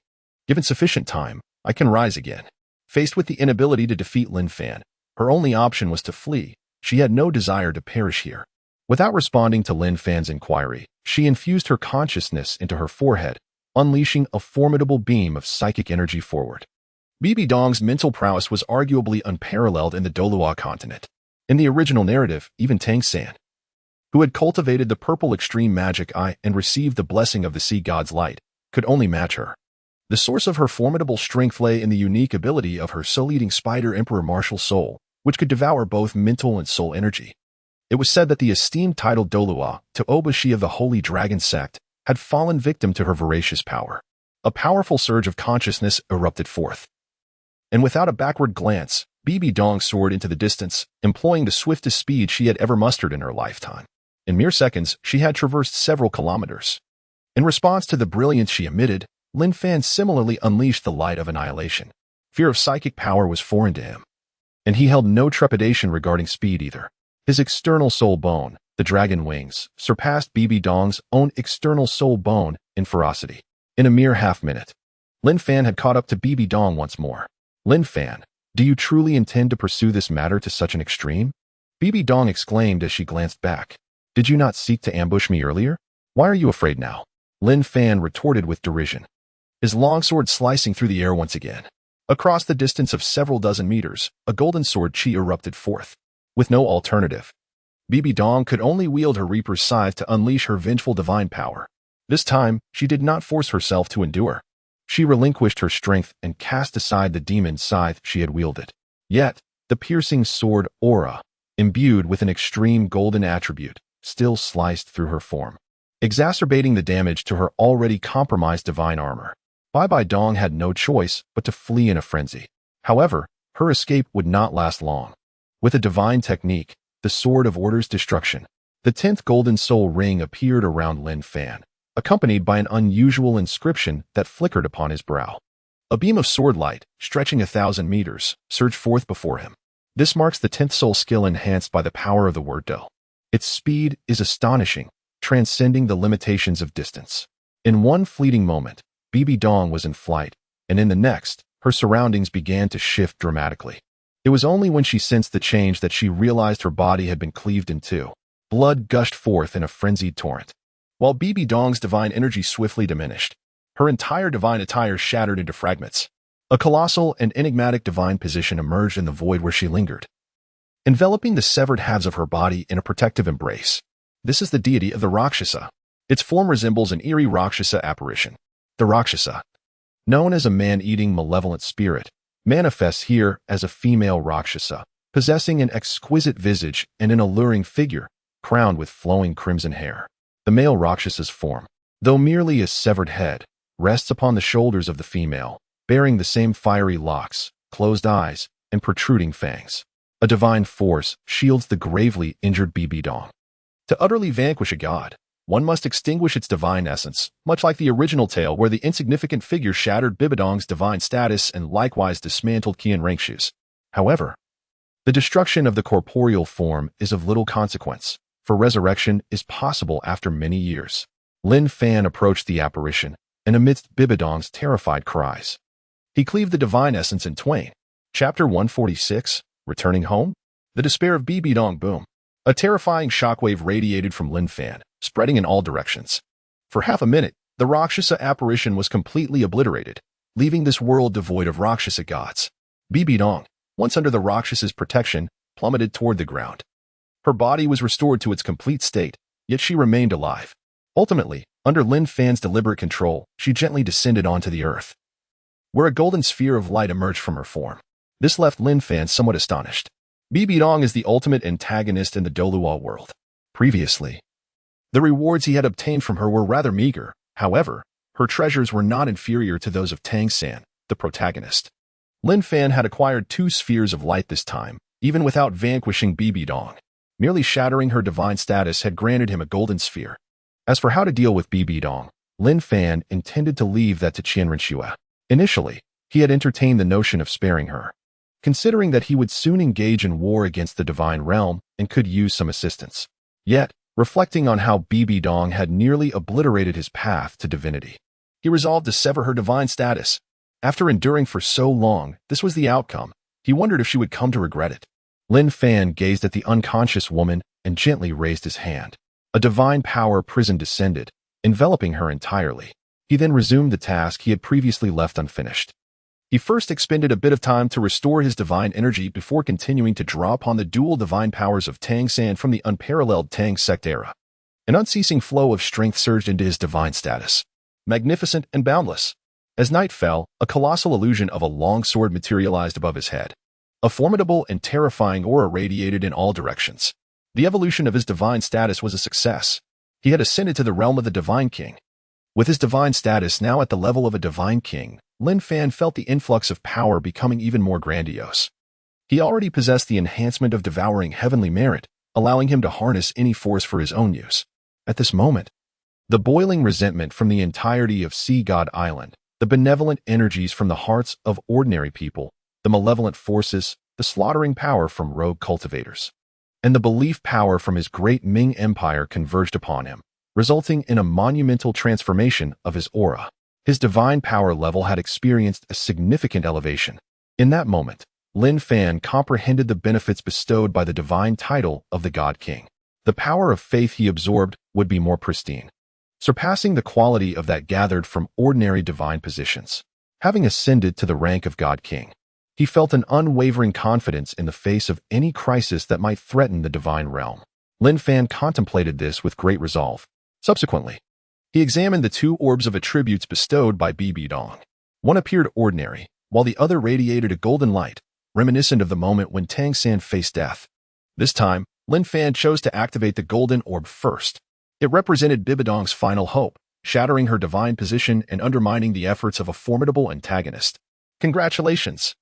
Given sufficient time, I can rise again. Faced with the inability to defeat Lin Fan, her only option was to flee. She had no desire to perish here. Without responding to Lin Fan's inquiry, she infused her consciousness into her forehead, unleashing a formidable beam of psychic energy forward. Bibi Dong's mental prowess was arguably unparalleled in the Douluo Continent. In the original narrative, even Tang San, who had cultivated the purple extreme magic eye and received the blessing of the sea god's light, could only match her. The source of her formidable strength lay in the unique ability of her soul-eating spider emperor martial soul, which could devour both mental and soul energy. It was said that the esteemed title Douluo.Qian of the Holy Dragon sect had fallen victim to her voracious power. A powerful surge of consciousness erupted forth. And without a backward glance, Bibi Dong soared into the distance, employing the swiftest speed she had ever mustered in her lifetime. In mere seconds, she had traversed several kilometers. In response to the brilliance she emitted, Lin Fan similarly unleashed the light of annihilation. Fear of psychic power was foreign to him, and he held no trepidation regarding speed either. His external soul bone, the dragon wings, surpassed Bibi Dong's own external soul bone in ferocity. In a mere half-minute, Lin Fan had caught up to Bibi Dong once more. Lin Fan, do you truly intend to pursue this matter to such an extreme? Bibi Dong exclaimed as she glanced back. Did you not seek to ambush me earlier? Why are you afraid now? Lin Fan retorted with derision, his longsword slicing through the air once again. Across the distance of several dozen meters, a golden sword chi erupted forth. With no alternative, Bibi Dong could only wield her Reaper's scythe to unleash her vengeful divine power. This time, she did not force herself to endure. She relinquished her strength and cast aside the demon's scythe she had wielded. Yet, the piercing sword aura, imbued with an extreme golden attribute, still sliced through her form, exacerbating the damage to her already compromised divine armor. Bibi Dong had no choice but to flee in a frenzy. However, her escape would not last long. With a divine technique, the Sword of Order's Destruction, the 10th golden soul ring appeared around Lin Fan, accompanied by an unusual inscription that flickered upon his brow. A beam of sword light, stretching 1,000 meters, surged forth before him. This marks the 10th soul skill enhanced by the power of the word Do. Its speed is astonishing, transcending the limitations of distance. In one fleeting moment, Bibi Dong was in flight, and in the next, her surroundings began to shift dramatically. It was only when she sensed the change that she realized her body had been cleaved in two. Blood gushed forth in a frenzied torrent. While Bibi Dong's divine energy swiftly diminished, her entire divine attire shattered into fragments. A colossal and enigmatic divine position emerged in the void where she lingered, enveloping the severed halves of her body in a protective embrace. This is the deity of the Rakshasa. Its form resembles an eerie Rakshasa apparition. The Rakshasa, known as a man-eating malevolent spirit, manifests here as a female Rakshasa, possessing an exquisite visage and an alluring figure, crowned with flowing crimson hair. The male Rakshasa's form, though merely a severed head, rests upon the shoulders of the female, bearing the same fiery locks, closed eyes, and protruding fangs. A divine force shields the gravely injured Bibi Dong. To utterly vanquish a god, one must extinguish its divine essence, much like the original tale where the insignificant figure shattered Bibi Dong's divine status and likewise dismantled Qian Renxue's. However, the destruction of the corporeal form is of little consequence, for resurrection is possible after many years. Lin Fan approached the apparition, and amidst Bibi Dong's terrified cries, he cleaved the divine essence in twain. Chapter 146, Returning Home? The despair of Bibi Dong boom. A terrifying shockwave radiated from Lin Fan, spreading in all directions. For half a minute, the Rakshasa apparition was completely obliterated, leaving this world devoid of Rakshasa gods. Bibi Dong, once under the Rakshas's protection, plummeted toward the ground. Her body was restored to its complete state, yet she remained alive. Ultimately, under Lin Fan's deliberate control, she gently descended onto the earth, where a golden sphere of light emerged from her form. This left Lin Fan somewhat astonished. Bibi Dong is the ultimate antagonist in the Douluo world. Previously, the rewards he had obtained from her were rather meager. However, her treasures were not inferior to those of Tang San, the protagonist. Lin Fan had acquired 2 spheres of light this time, even without vanquishing Bibi Dong. Merely shattering her divine status had granted him a golden sphere. As for how to deal with Bibi Dong, Lin Fan intended to leave that to Qian Renxue. Initially, he had entertained the notion of sparing her, considering that he would soon engage in war against the divine realm and could use some assistance. Yet, reflecting on how Bibi Dong had nearly obliterated his path to divinity, he resolved to sever her divine status. After enduring for so long, this was the outcome. He wondered if she would come to regret it. Lin Fan gazed at the unconscious woman and gently raised his hand. A divine power prison descended, enveloping her entirely. He then resumed the task he had previously left unfinished. He first expended a bit of time to restore his divine energy before continuing to draw upon the dual divine powers of Tang San from the unparalleled Tang sect era. An unceasing flow of strength surged into his divine status, magnificent and boundless. As night fell, a colossal illusion of a long sword materialized above his head. A formidable and terrifying aura radiated in all directions. The evolution of his divine status was a success. He had ascended to the realm of the Divine King. With his divine status now at the level of a Divine King, Lin Fan felt the influx of power becoming even more grandiose. He already possessed the enhancement of devouring heavenly merit, allowing him to harness any force for his own use. At this moment, the boiling resentment from the entirety of Sea God Island, the benevolent energies from the hearts of ordinary people, the malevolent forces, the slaughtering power from rogue cultivators, and the belief power from his great Ming Empire converged upon him, resulting in a monumental transformation of his aura. His divine power level had experienced a significant elevation. In that moment, Lin Fan comprehended the benefits bestowed by the divine title of the God King. The power of faith he absorbed would be more pristine, surpassing the quality of that gathered from ordinary divine positions. Having ascended to the rank of God King, he felt an unwavering confidence in the face of any crisis that might threaten the divine realm. Lin Fan contemplated this with great resolve. Subsequently, he examined the 2 orbs of attributes bestowed by Bibi Dong. One appeared ordinary, while the other radiated a golden light, reminiscent of the moment when Tang San faced death. This time, Lin Fan chose to activate the golden orb first. It represented Bibi Dong's final hope, shattering her divine position and undermining the efforts of a formidable antagonist. Congratulations!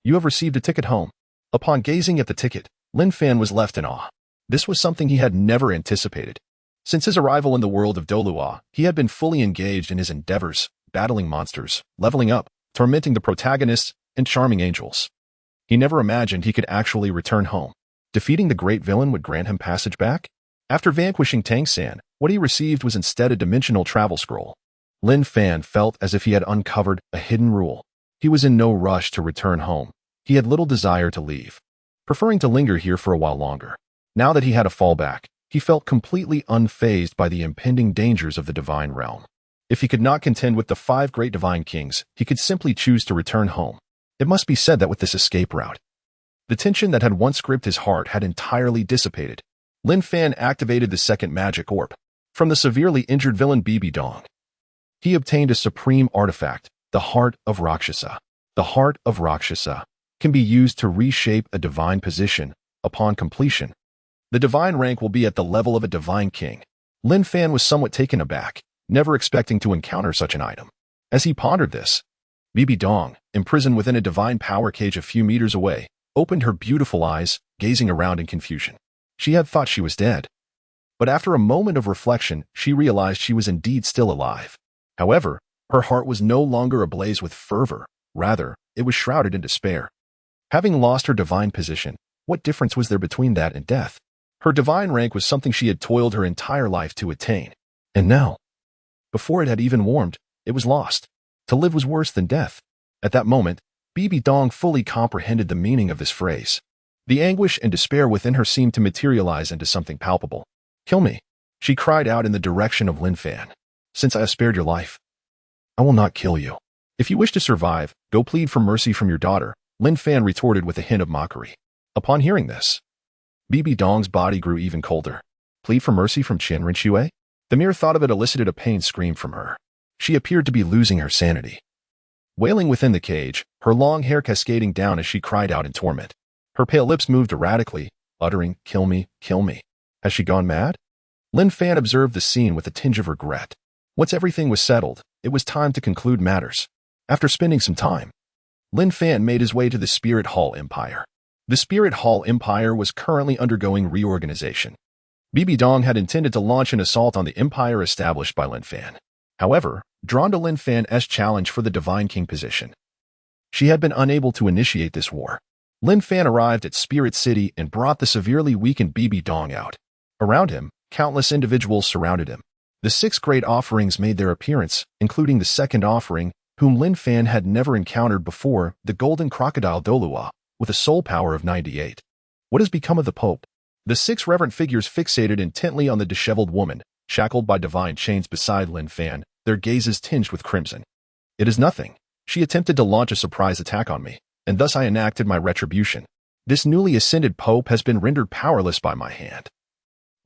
You have received a ticket home. Upon gazing at the ticket, Lin Fan was left in awe. This was something he had never anticipated. Since his arrival in the world of Douluo, he had been fully engaged in his endeavors, battling monsters, leveling up, tormenting the protagonists, and charming angels. He never imagined he could actually return home. Defeating the great villain would grant him passage back? After vanquishing Tang San, what he received was instead a dimensional travel scroll. Lin Fan felt as if he had uncovered a hidden rule. He was in no rush to return home. He had little desire to leave, preferring to linger here for a while longer. Now that he had a fallback, he felt completely unfazed by the impending dangers of the divine realm. If he could not contend with the 5 great divine kings, he could simply choose to return home. It must be said that with this escape route, the tension that had once gripped his heart had entirely dissipated. Lin Fan activated the second magic orb. From the severely injured villain Bibi Dong, he obtained a supreme artifact, the Heart of Rakshasa. The Heart of Rakshasa can be used to reshape a divine position upon completion. The divine rank will be at the level of a divine king. Lin Fan was somewhat taken aback, never expecting to encounter such an item. As he pondered this, Bibi Dong, imprisoned within a divine power cage a few meters away, opened her beautiful eyes, gazing around in confusion. She had thought she was dead. But after a moment of reflection, she realized she was indeed still alive. However, her heart was no longer ablaze with fervor. Rather, it was shrouded in despair. Having lost her divine position, what difference was there between that and death? Her divine rank was something she had toiled her entire life to attain. And now, before it had even warmed, it was lost. To live was worse than death. At that moment, Bibi Dong fully comprehended the meaning of this phrase. The anguish and despair within her seemed to materialize into something palpable. "Kill me," she cried out in the direction of Lin Fan. "Since I have spared your life, I will not kill you. If you wish to survive, go plead for mercy from your daughter," Lin Fan retorted with a hint of mockery. Upon hearing this, Bibi Dong's body grew even colder. Plead for mercy from Qian Renxue? The mere thought of it elicited a pained scream from her. She appeared to be losing her sanity. Wailing within the cage, her long hair cascading down as she cried out in torment. Her pale lips moved erratically, uttering, "Kill me, kill me." Has she gone mad? Lin Fan observed the scene with a tinge of regret. Once everything was settled, it was time to conclude matters. After spending some time, Lin Fan made his way to the Spirit Hall Empire. The Spirit Hall Empire was currently undergoing reorganization. Bibi Dong had intended to launch an assault on the empire established by Lin Fan. However, drawn to Lin Fan's challenge for the Divine King position, she had been unable to initiate this war. Lin Fan arrived at Spirit City and brought the severely weakened Bibi Dong out. Around him, countless individuals surrounded him. The 6 great offerings made their appearance, including the second offering, whom Lin Fan had never encountered before, the golden crocodile Douluo, with a soul power of 98. What has become of the Pope? The 6 reverent figures fixated intently on the disheveled woman, shackled by divine chains beside Lin Fan, their gazes tinged with crimson. "It is nothing. She attempted to launch a surprise attack on me, and thus I enacted my retribution. This newly ascended Pope has been rendered powerless by my hand."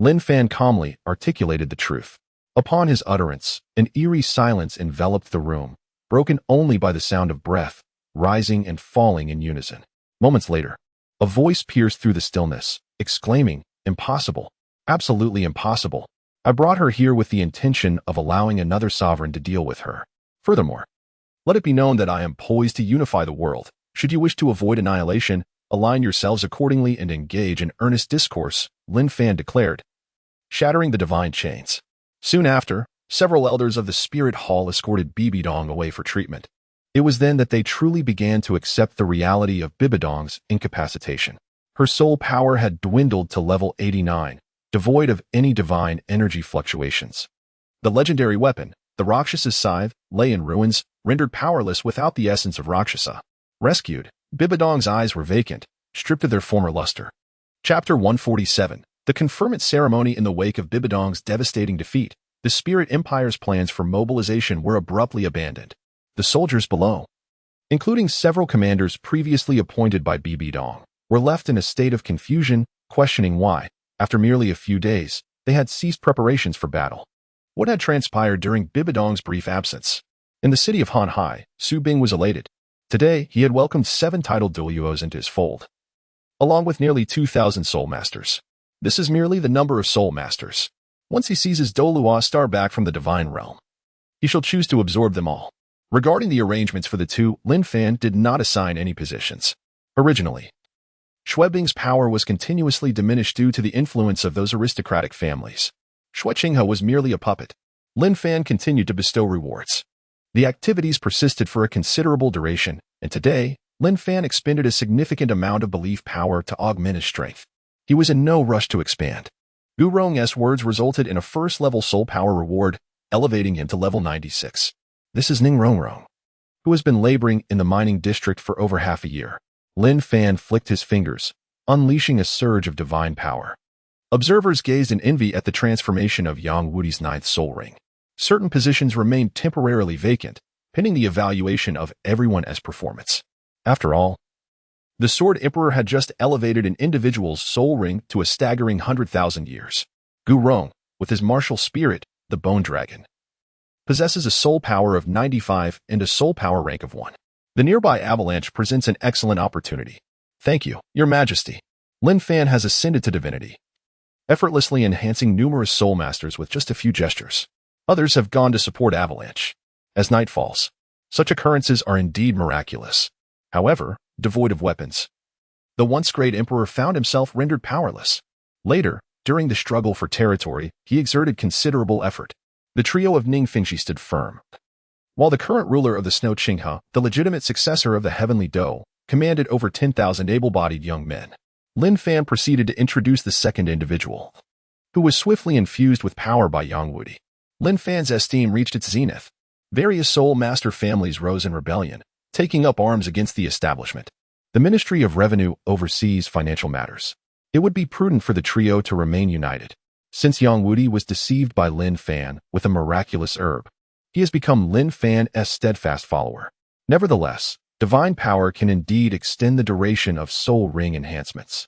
Lin Fan calmly articulated the truth. Upon his utterance, an eerie silence enveloped the room, broken only by the sound of breath, rising and falling in unison. Moments later, a voice pierced through the stillness, exclaiming, "Impossible. Absolutely impossible. I brought her here with the intention of allowing another sovereign to deal with her. Furthermore, let it be known that I am poised to unify the world. Should you wish to avoid annihilation, align yourselves accordingly and engage in earnest discourse," Lin Fan declared, shattering the divine chains. Soon after, several elders of the Spirit Hall escorted Bibi Dong away for treatment. It was then that they truly began to accept the reality of Bibi Dong's incapacitation. Her soul power had dwindled to level 89, devoid of any divine energy fluctuations. The legendary weapon, the Rakshasa Scythe, lay in ruins, rendered powerless without the essence of Rakshasa. Rescued, Bibi Dong's eyes were vacant, stripped of their former luster. Chapter 147. The conferment ceremony. In the wake of Bibi Dong's devastating defeat, the Spirit Empire's plans for mobilization were abruptly abandoned. The soldiers below, including several commanders previously appointed by Bibi Dong, were left in a state of confusion, questioning why, after merely a few days, they had ceased preparations for battle. What had transpired during Bibi Dong's brief absence? In the city of Hanhai, Su Bing was elated. Today, he had welcomed 7 titled Douluos into his fold, along with nearly 2,000 soul masters. This is merely the number of soul masters. Once he sees his Douluo star back from the divine realm, he shall choose to absorb them all. Regarding the arrangements for the 2, Lin Fan did not assign any positions. Originally, Xue Bing's power was continuously diminished due to the influence of those aristocratic families. Xue Qinghe was merely a puppet. Lin Fan continued to bestow rewards. The activities persisted for a considerable duration, and today, Lin Fan expended a significant amount of belief power to augment his strength. He was in no rush to expand. Gu Rong's words resulted in a first-level soul power reward, elevating him to level 96. This is Ning Rongrong, who has been laboring in the mining district for over half a year. Lin Fan flicked his fingers, unleashing a surge of divine power. Observers gazed in envy at the transformation of Yang Wudi's ninth soul ring. Certain positions remained temporarily vacant, pending the evaluation of everyone as performance. After all, the Sword Emperor had just elevated an individual's soul ring to a staggering 100,000 years. Gu Rong, with his martial spirit, the Bone Dragon, possesses a soul power of 95 and a soul power rank of 1. The nearby avalanche presents an excellent opportunity. Thank you, Your Majesty. Lin Fan has ascended to divinity, effortlessly enhancing numerous soul masters with just a few gestures. Others have gone to support avalanche. As night falls, such occurrences are indeed miraculous. However, devoid of weapons. The once great emperor found himself rendered powerless. Later, during the struggle for territory, he exerted considerable effort. The trio of Ning Fingxi stood firm, while the current ruler of the Xue Qinghe, the legitimate successor of the Heavenly Dou, commanded over 10,000 able-bodied young men. Lin Fan proceeded to introduce the second individual, who was swiftly infused with power by Yang Wudi. Lin Fan's esteem reached its zenith. Various soul master families rose in rebellion, taking up arms against the establishment. The Ministry of Revenue oversees financial matters. It would be prudent for the trio to remain united. Since Yang Wudi was deceived by Lin Fan with a miraculous herb, he has become Lin Fan's steadfast follower. Nevertheless, divine power can indeed extend the duration of soul ring enhancements.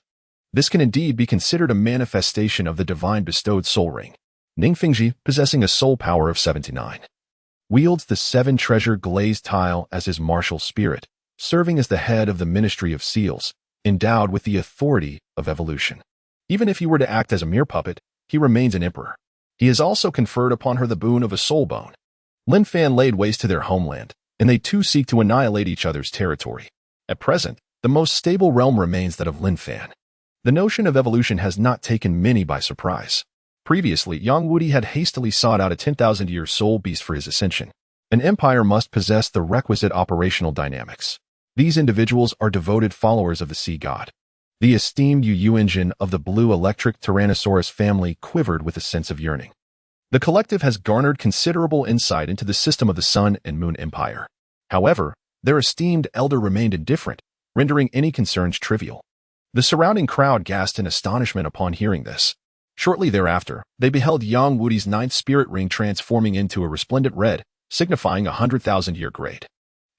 This can indeed be considered a manifestation of the divine bestowed soul ring. Ning Fingxi, possessing a soul power of 79, wields the 7 treasure glazed tile as his martial spirit, serving as the head of the Ministry of Seals, endowed with the authority of evolution. Even if he were to act as a mere puppet, he remains an emperor. He has also conferred upon her the boon of a soul bone. Lin Fan laid waste to their homeland, and they too seek to annihilate each other's territory. At present, the most stable realm remains that of Lin Fan. The notion of evolution has not taken many by surprise. Previously, Yang Wudi had hastily sought out a 10,000-year soul beast for his ascension. An empire must possess the requisite operational dynamics. These individuals are devoted followers of the sea god. The esteemed Yu engine of the blue electric Tyrannosaurus family quivered with a sense of yearning. The collective has garnered considerable insight into the system of the Sun and Moon Empire. However, their esteemed elder remained indifferent, rendering any concerns trivial. The surrounding crowd gasped in astonishment upon hearing this. Shortly thereafter, they beheld Yang Wudi's 9th spirit ring transforming into a resplendent red, signifying a 100,000-year grade.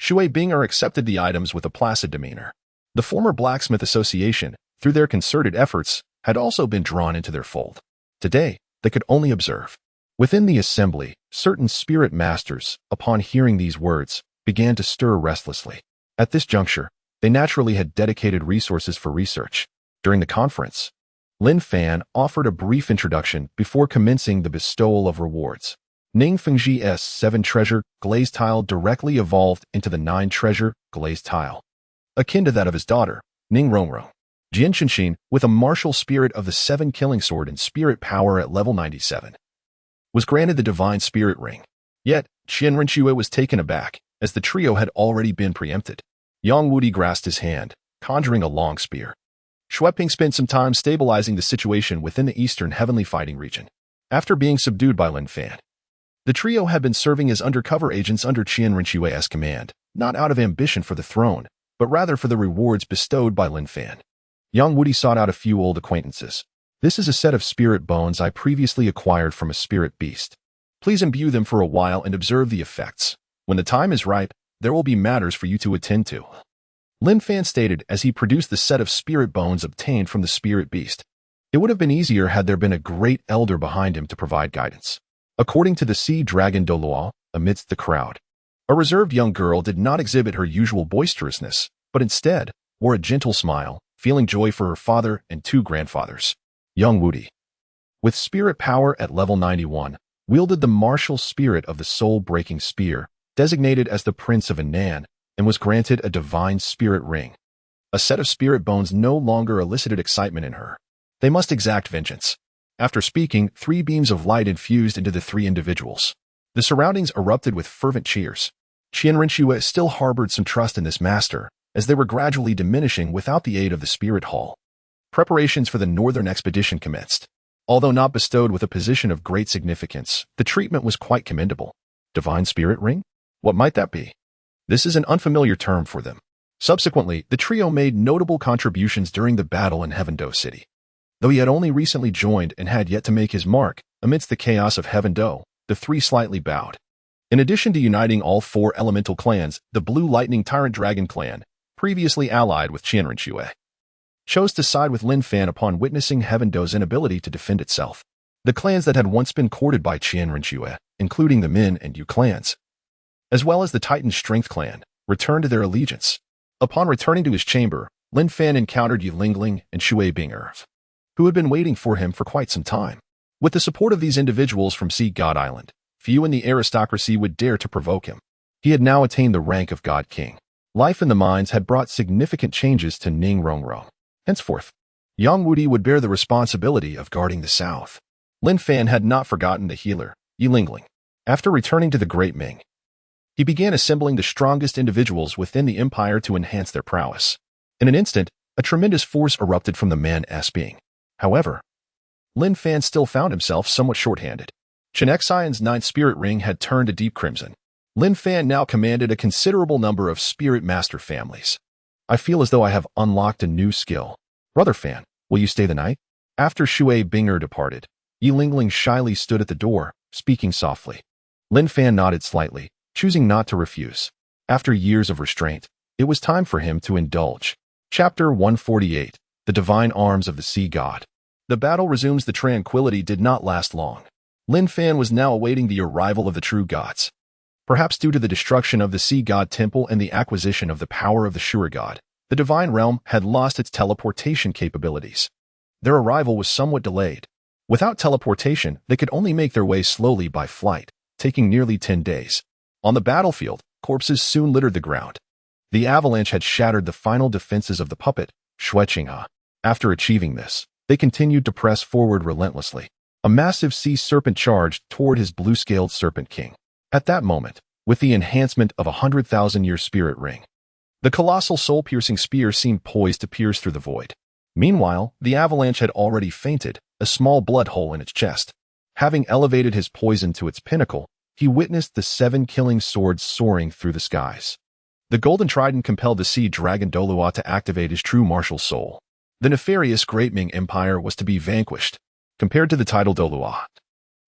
Xue Qinghe accepted the items with a placid demeanor. The former Blacksmith Association, through their concerted efforts, had also been drawn into their fold. Today, they could only observe. Within the assembly, certain spirit masters, upon hearing these words, began to stir restlessly. At this juncture, they naturally had dedicated resources for research. During the conference, Lin Fan offered a brief introduction before commencing the bestowal of rewards. Ning Fingxi's 7 treasure glazed tile directly evolved into the 9 treasure glazed tile, akin to that of his daughter, Ning Rongrong. Jian Qinshin, with a martial spirit of the 7 killing sword and spirit power at level 97, was granted the divine spirit ring. Yet, Qian Renxue was taken aback, as the trio had already been preempted. Yang Wudi grasped his hand, conjuring a long spear. Xue Qinghe spent some time stabilizing the situation within the eastern heavenly fighting region. After being subdued by Lin Fan, the trio had been serving as undercover agents under Qian Renxue's command, not out of ambition for the throne, but rather for the rewards bestowed by Lin Fan. Yang Wudi sought out a few old acquaintances. This is a set of spirit bones I previously acquired from a spirit beast. Please imbue them for a while and observe the effects. When the time is ripe, there will be matters for you to attend to. Lin Fan stated as he produced the set of spirit bones obtained from the spirit beast. It would have been easier had there been a great elder behind him to provide guidance. According to the sea dragon Douluo, amidst the crowd, a reserved young girl did not exhibit her usual boisterousness, but instead wore a gentle smile, feeling joy for her father and 2 grandfathers. Yang Wudi, with spirit power at level 91, wielded the martial spirit of the soul-breaking spear, designated as the Prince of Heaven Dou, and was granted a divine spirit ring. A set of spirit bones no longer elicited excitement in her. They must exact vengeance. After speaking, 3 beams of light infused into the 3 individuals. The surroundings erupted with fervent cheers. Qian Renxue still harbored some trust in this master, as they were gradually diminishing without the aid of the spirit hall. Preparations for the northern expedition commenced. Although not bestowed with a position of great significance, the treatment was quite commendable. Divine Spirit Ring? What might that be? This is an unfamiliar term for them. Subsequently, the trio made notable contributions during the battle in Heaven Dou City. Though he had only recently joined and had yet to make his mark, amidst the chaos of Heaven Dou, the 3 slightly bowed. In addition to uniting all 4 elemental clans, the Blue Lightning Tyrant Dragon clan, previously allied with Qian Renxue, chose to side with Lin Fan upon witnessing Heaven Dou's inability to defend itself. The clans that had once been courted by Qian Renxue, including the Min and Yu clans, as well as the Titan Strength clan, returned to their allegiance. Upon returning to his chamber, Lin Fan encountered Xue Qinghe and Xue Qinghe, who had been waiting for him for quite some time. With the support of these individuals from Sea God Island, few in the aristocracy would dare to provoke him. He had now attained the rank of God King. Life in the mines had brought significant changes to Ning Rongrong. Henceforth, Yang Wudi would bear the responsibility of guarding the south. Lin Fan had not forgotten the healer, Xue Qinghe. After returning to the Great Ming, he began assembling the strongest individuals within the empire to enhance their prowess. In an instant, a tremendous force erupted from the man's being. However, Lin Fan still found himself somewhat short-handed. Xue Qianghe's 9th spirit ring had turned a deep crimson. Lin Fan now commanded a considerable number of spirit master families. I feel as though I have unlocked a new skill. Brother Fan, will you stay the night? After Xue Qinghe departed, Xue Qinghe shyly stood at the door, speaking softly. Lin Fan nodded slightly, choosing not to refuse. After years of restraint, it was time for him to indulge. Chapter 148, The Divine Arms of the Sea God. The battle resumes. The tranquility did not last long. Lin Fan was now awaiting the arrival of the true gods. Perhaps due to the destruction of the Sea God Temple and the acquisition of the power of the Sure God, the Divine Realm had lost its teleportation capabilities. Their arrival was somewhat delayed. Without teleportation, they could only make their way slowly by flight, taking nearly 10 days. On the battlefield, corpses soon littered the ground. The avalanche had shattered the final defenses of the puppet, Xue Qinghe. After achieving this, they continued to press forward relentlessly. A massive sea serpent charged toward his blue-scaled Serpent King. At that moment, with the enhancement of a 100,000-year spirit ring, the colossal soul-piercing spear seemed poised to pierce through the void. Meanwhile, the avalanche had already fainted, a small blood hole in its chest. Having elevated his poison to its pinnacle, he witnessed the 7 killing swords soaring through the skies. The golden trident compelled the sea dragon Douluo to activate his true martial soul. The nefarious Great Ming Empire was to be vanquished. Compared to the title Douluo,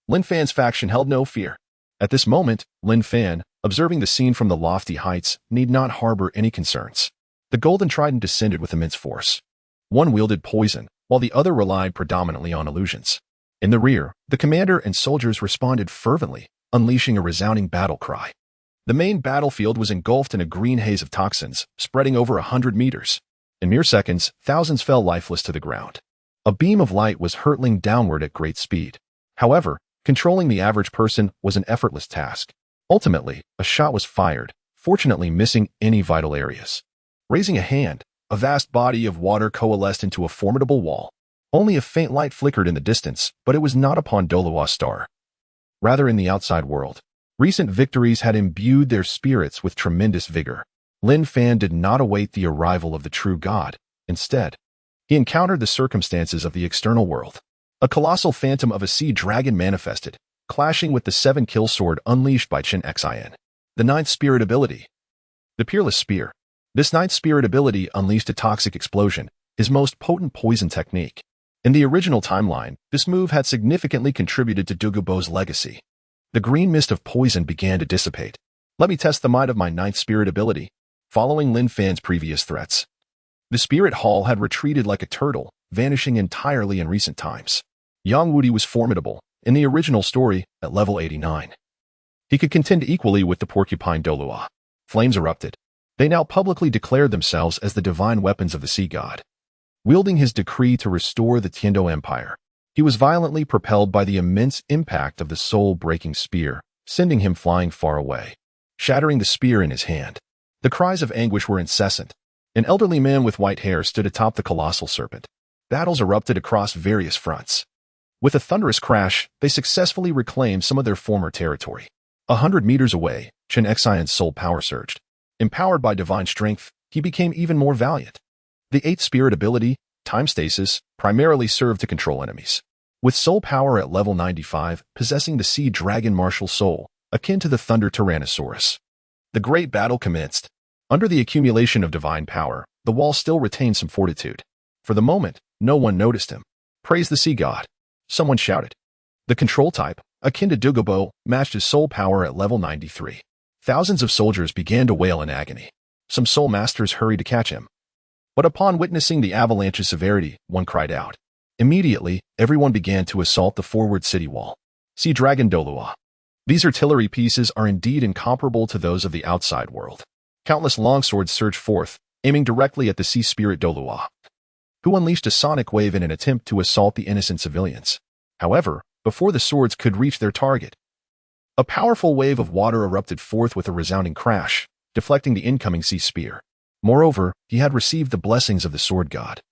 Lin Fan's faction held no fear. At this moment, Lin Fan, observing the scene from the lofty heights, need not harbor any concerns. The golden trident descended with immense force. One wielded poison, while the other relied predominantly on illusions. In the rear, the commander and soldiers responded fervently, unleashing a resounding battle cry. The main battlefield was engulfed in a green haze of toxins, spreading over 100 meters. In mere seconds, thousands fell lifeless to the ground. A beam of light was hurtling downward at great speed. However, controlling the average person was an effortless task. Ultimately, a shot was fired, fortunately missing any vital areas. Raising a hand, a vast body of water coalesced into a formidable wall. Only a faint light flickered in the distance, but it was not upon Douluo's star. Rather in the outside world. Recent victories had imbued their spirits with tremendous vigor. Lin Fan did not await the arrival of the true god. Instead, he encountered the circumstances of the external world. A colossal phantom of a sea dragon manifested, clashing with the 7-kill sword unleashed by Xue Qinghe. The 9th spirit ability. The Peerless Spear. This 9th spirit ability unleashed a toxic explosion, his most potent poison technique. In the original timeline, this move had significantly contributed to Douluo's legacy. The green mist of poison began to dissipate. Let me test the might of my 9th spirit ability. Following Lin Fan's previous threats, the spirit hall had retreated like a turtle, vanishing entirely in recent times. Yang Wudi was formidable, in the original story, at level 89. He could contend equally with the porcupine Douluo. Flames erupted. They now publicly declared themselves as the divine weapons of the sea god. Wielding his decree to restore the Tiandou Empire, he was violently propelled by the immense impact of the soul-breaking spear, sending him flying far away, shattering the spear in his hand. The cries of anguish were incessant. An elderly man with white hair stood atop the colossal serpent. Battles erupted across various fronts. With a thunderous crash, they successfully reclaimed some of their former territory. 100 meters away, Xue Qinghe's soul power surged. Empowered by divine strength, he became even more valiant. The 8th spirit ability, Time Stasis, primarily served to control enemies. With soul power at level 95, possessing the sea dragon martial soul, akin to the thunder Tyrannosaurus. The great battle commenced. Under the accumulation of divine power, the wall still retained some fortitude. For the moment, no one noticed him. Praise the sea god. Someone shouted. The control type, akin to Douluo, matched his soul power at level 93. Thousands of soldiers began to wail in agony. Some soul masters hurried to catch him. But upon witnessing the avalanche's severity, one cried out. Immediately, everyone began to assault the forward city wall. Sea Dragon Douluo. These artillery pieces are indeed incomparable to those of the outside world. Countless longswords surged forth, aiming directly at the sea spirit Douluo, who unleashed a sonic wave in an attempt to assault the innocent civilians. However, before the swords could reach their target, a powerful wave of water erupted forth with a resounding crash, deflecting the incoming sea spear. Moreover, he had received the blessings of the sword god,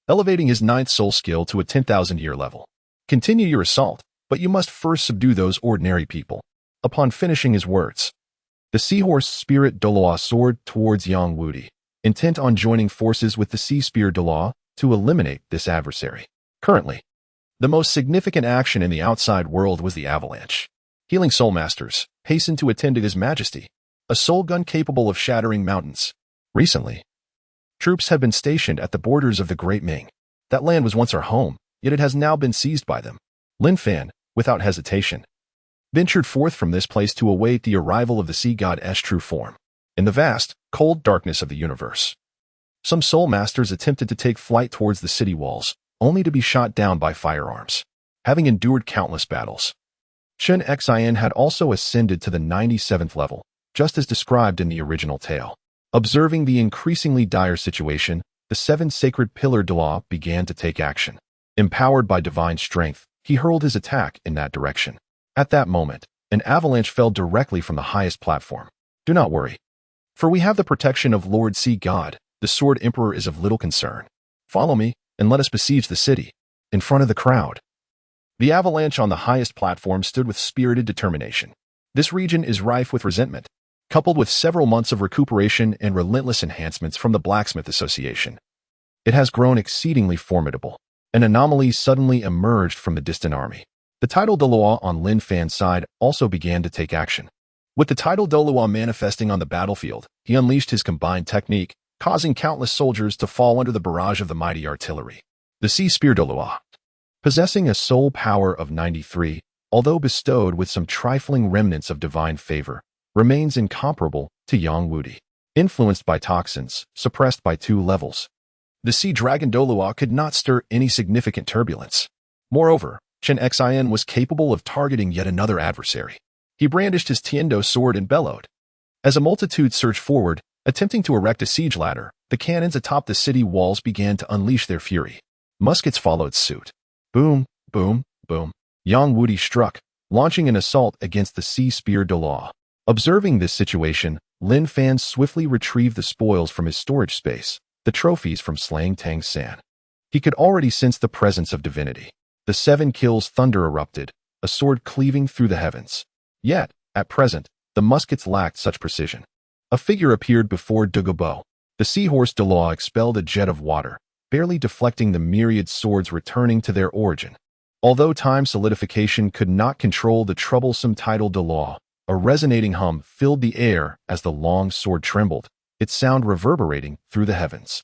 elevating his 9th soul skill to a 10,000-year level. Continue your assault, but you must first subdue those ordinary people. Upon finishing his words, the seahorse spirit Douluo soared towards Yang Wudi, intent on joining forces with the sea spear Douluo to eliminate this adversary. Currently, the most significant action in the outside world was the avalanche. Healing soul masters hastened to attend to His Majesty, a soul gun capable of shattering mountains. Recently, troops had been stationed at the borders of the Great Ming. That land was once our home, yet it has now been seized by them. Lin Fan, without hesitation, ventured forth from this place to await the arrival of the sea god's true form. In the vast, cold darkness of the universe, some soul masters attempted to take flight towards the city walls, only to be shot down by firearms. Having endured countless battles, Xue Qinghe had also ascended to the 97th level, just as described in the original tale. Observing the increasingly dire situation, the 7 sacred pillar Douluo began to take action. Empowered by divine strength, he hurled his attack in that direction. At that moment, an avalanche fell directly from the highest platform. Do not worry, for we have the protection of Lord Sea God. The Sword Emperor is of little concern. Follow me, and let us besiege the city. In front of the crowd, the avalanche on the highest platform stood with spirited determination. This region is rife with resentment, coupled with several months of recuperation and relentless enhancements from the Blacksmith Association. It has grown exceedingly formidable. An anomaly suddenly emerged from the distant army. The title Douluo on Lin Fan's side also began to take action. With the title Douluo manifesting on the battlefield, he unleashed his combined technique, causing countless soldiers to fall under the barrage of the mighty artillery. The Sea Spear Douluo, possessing a soul power of 93, although bestowed with some trifling remnants of divine favor, remains incomparable to Yang Wudi. Influenced by toxins, suppressed by 2 levels, the Sea Dragon Douluo could not stir any significant turbulence. Moreover, Xue Qinghe was capable of targeting yet another adversary. He brandished his Tiendo sword and bellowed. As a multitude surged forward, attempting to erect a siege ladder, the cannons atop the city walls began to unleash their fury. Muskets followed suit. Boom, boom, boom. Yang Wudi struck, launching an assault against the Sea Spear Douluo. Observing this situation, Lin Fan swiftly retrieved the spoils from his storage space, the trophies from slaying Tang San. He could already sense the presence of divinity. The 7 kills thunder erupted, a sword cleaving through the heavens. Yet, at present, the muskets lacked such precision. A figure appeared before Douluo. The seahorse Douluo expelled a jet of water, barely deflecting the myriad swords returning to their origin. Although time solidification could not control the troublesome title Douluo, a resonating hum filled the air as the long sword trembled, its sound reverberating through the heavens.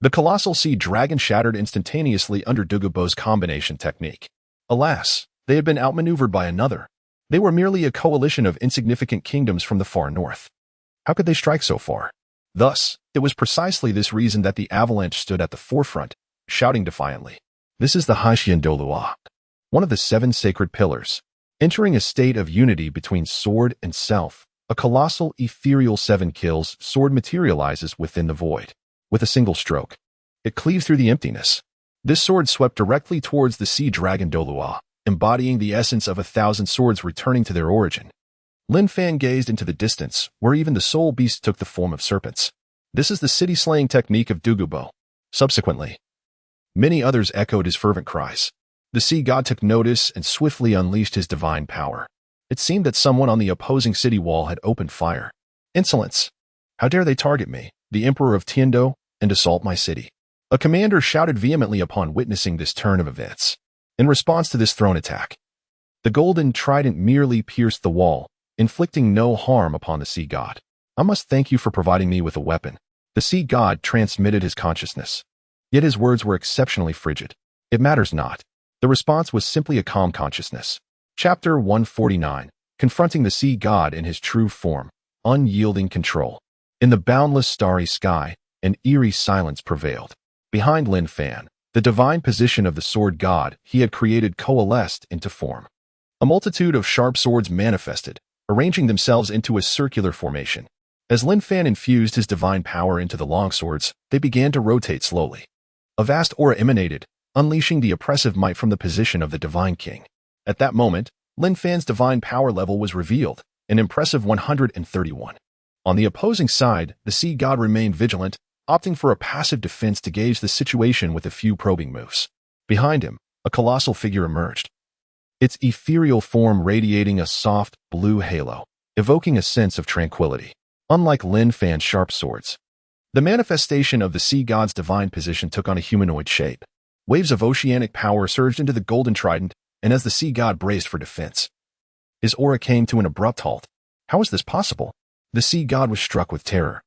The colossal sea dragon shattered instantaneously under Douluo's combination technique. Alas, they had been outmaneuvered by another. They were merely a coalition of insignificant kingdoms from the far north. How could they strike so far? Thus, it was precisely this reason that the avalanche stood at the forefront, shouting defiantly. This is the Haitian Douluo, one of the 7 sacred pillars. Entering a state of unity between sword and self, a colossal ethereal 7 kills sword materializes within the void. With a single stroke, it cleaves through the emptiness. This sword swept directly towards the Sea Dragon Douluo, embodying the essence of 1,000 swords returning to their origin. Lin Fan gazed into the distance, where even the soul beasts took the form of serpents. This is the city-slaying technique of Douluo. Subsequently, many others echoed his fervent cries. The sea god took notice and swiftly unleashed his divine power. It seemed that someone on the opposing city wall had opened fire. Insolence! How dare they target me, the Emperor of Tiandou, and assault my city? A commander shouted vehemently upon witnessing this turn of events. In response to this thrown attack, the golden trident merely pierced the wall, inflicting no harm upon the sea god. I must thank you for providing me with a weapon. The sea god transmitted his consciousness. Yet his words were exceptionally frigid. It matters not. The response was simply a calm consciousness. Chapter 149. Confronting the sea god in his true form. Unyielding control. In the boundless starry sky, an eerie silence prevailed. Behind Lin Fan, the divine position of the sword god he had created coalesced into form. A multitude of sharp swords manifested, arranging themselves into a circular formation. As Lin Fan infused his divine power into the longswords, they began to rotate slowly. A vast aura emanated, unleashing the oppressive might from the position of the divine king. At that moment, Lin Fan's divine power level was revealed, an impressive 131. On the opposing side, the sea god remained vigilant, opting for a passive defense to gauge the situation with a few probing moves. Behind him, a colossal figure emerged, its ethereal form radiating a soft, blue halo, evoking a sense of tranquility. Unlike Lin Fan's sharp swords, the manifestation of the sea god's divine position took on a humanoid shape. Waves of oceanic power surged into the golden trident, and as the sea god braced for defense, his aura came to an abrupt halt. How is this possible? The sea god was struck with terror,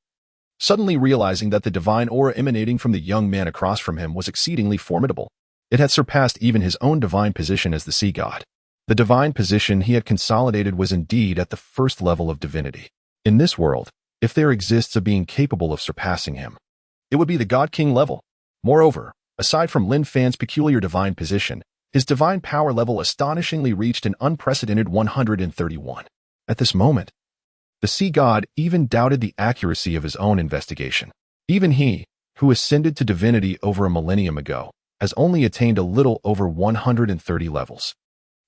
suddenly realizing that the divine aura emanating from the young man across from him was exceedingly formidable. It had surpassed even his own divine position as the sea god. The divine position he had consolidated was indeed at the first level of divinity. In this world, if there exists a being capable of surpassing him, it would be the God King level. Moreover, aside from Lin Fan's peculiar divine position, his divine power level astonishingly reached an unprecedented 131. At this moment, the sea god even doubted the accuracy of his own investigation. Even he, who ascended to divinity over a millennium ago, has only attained a little over 130 levels.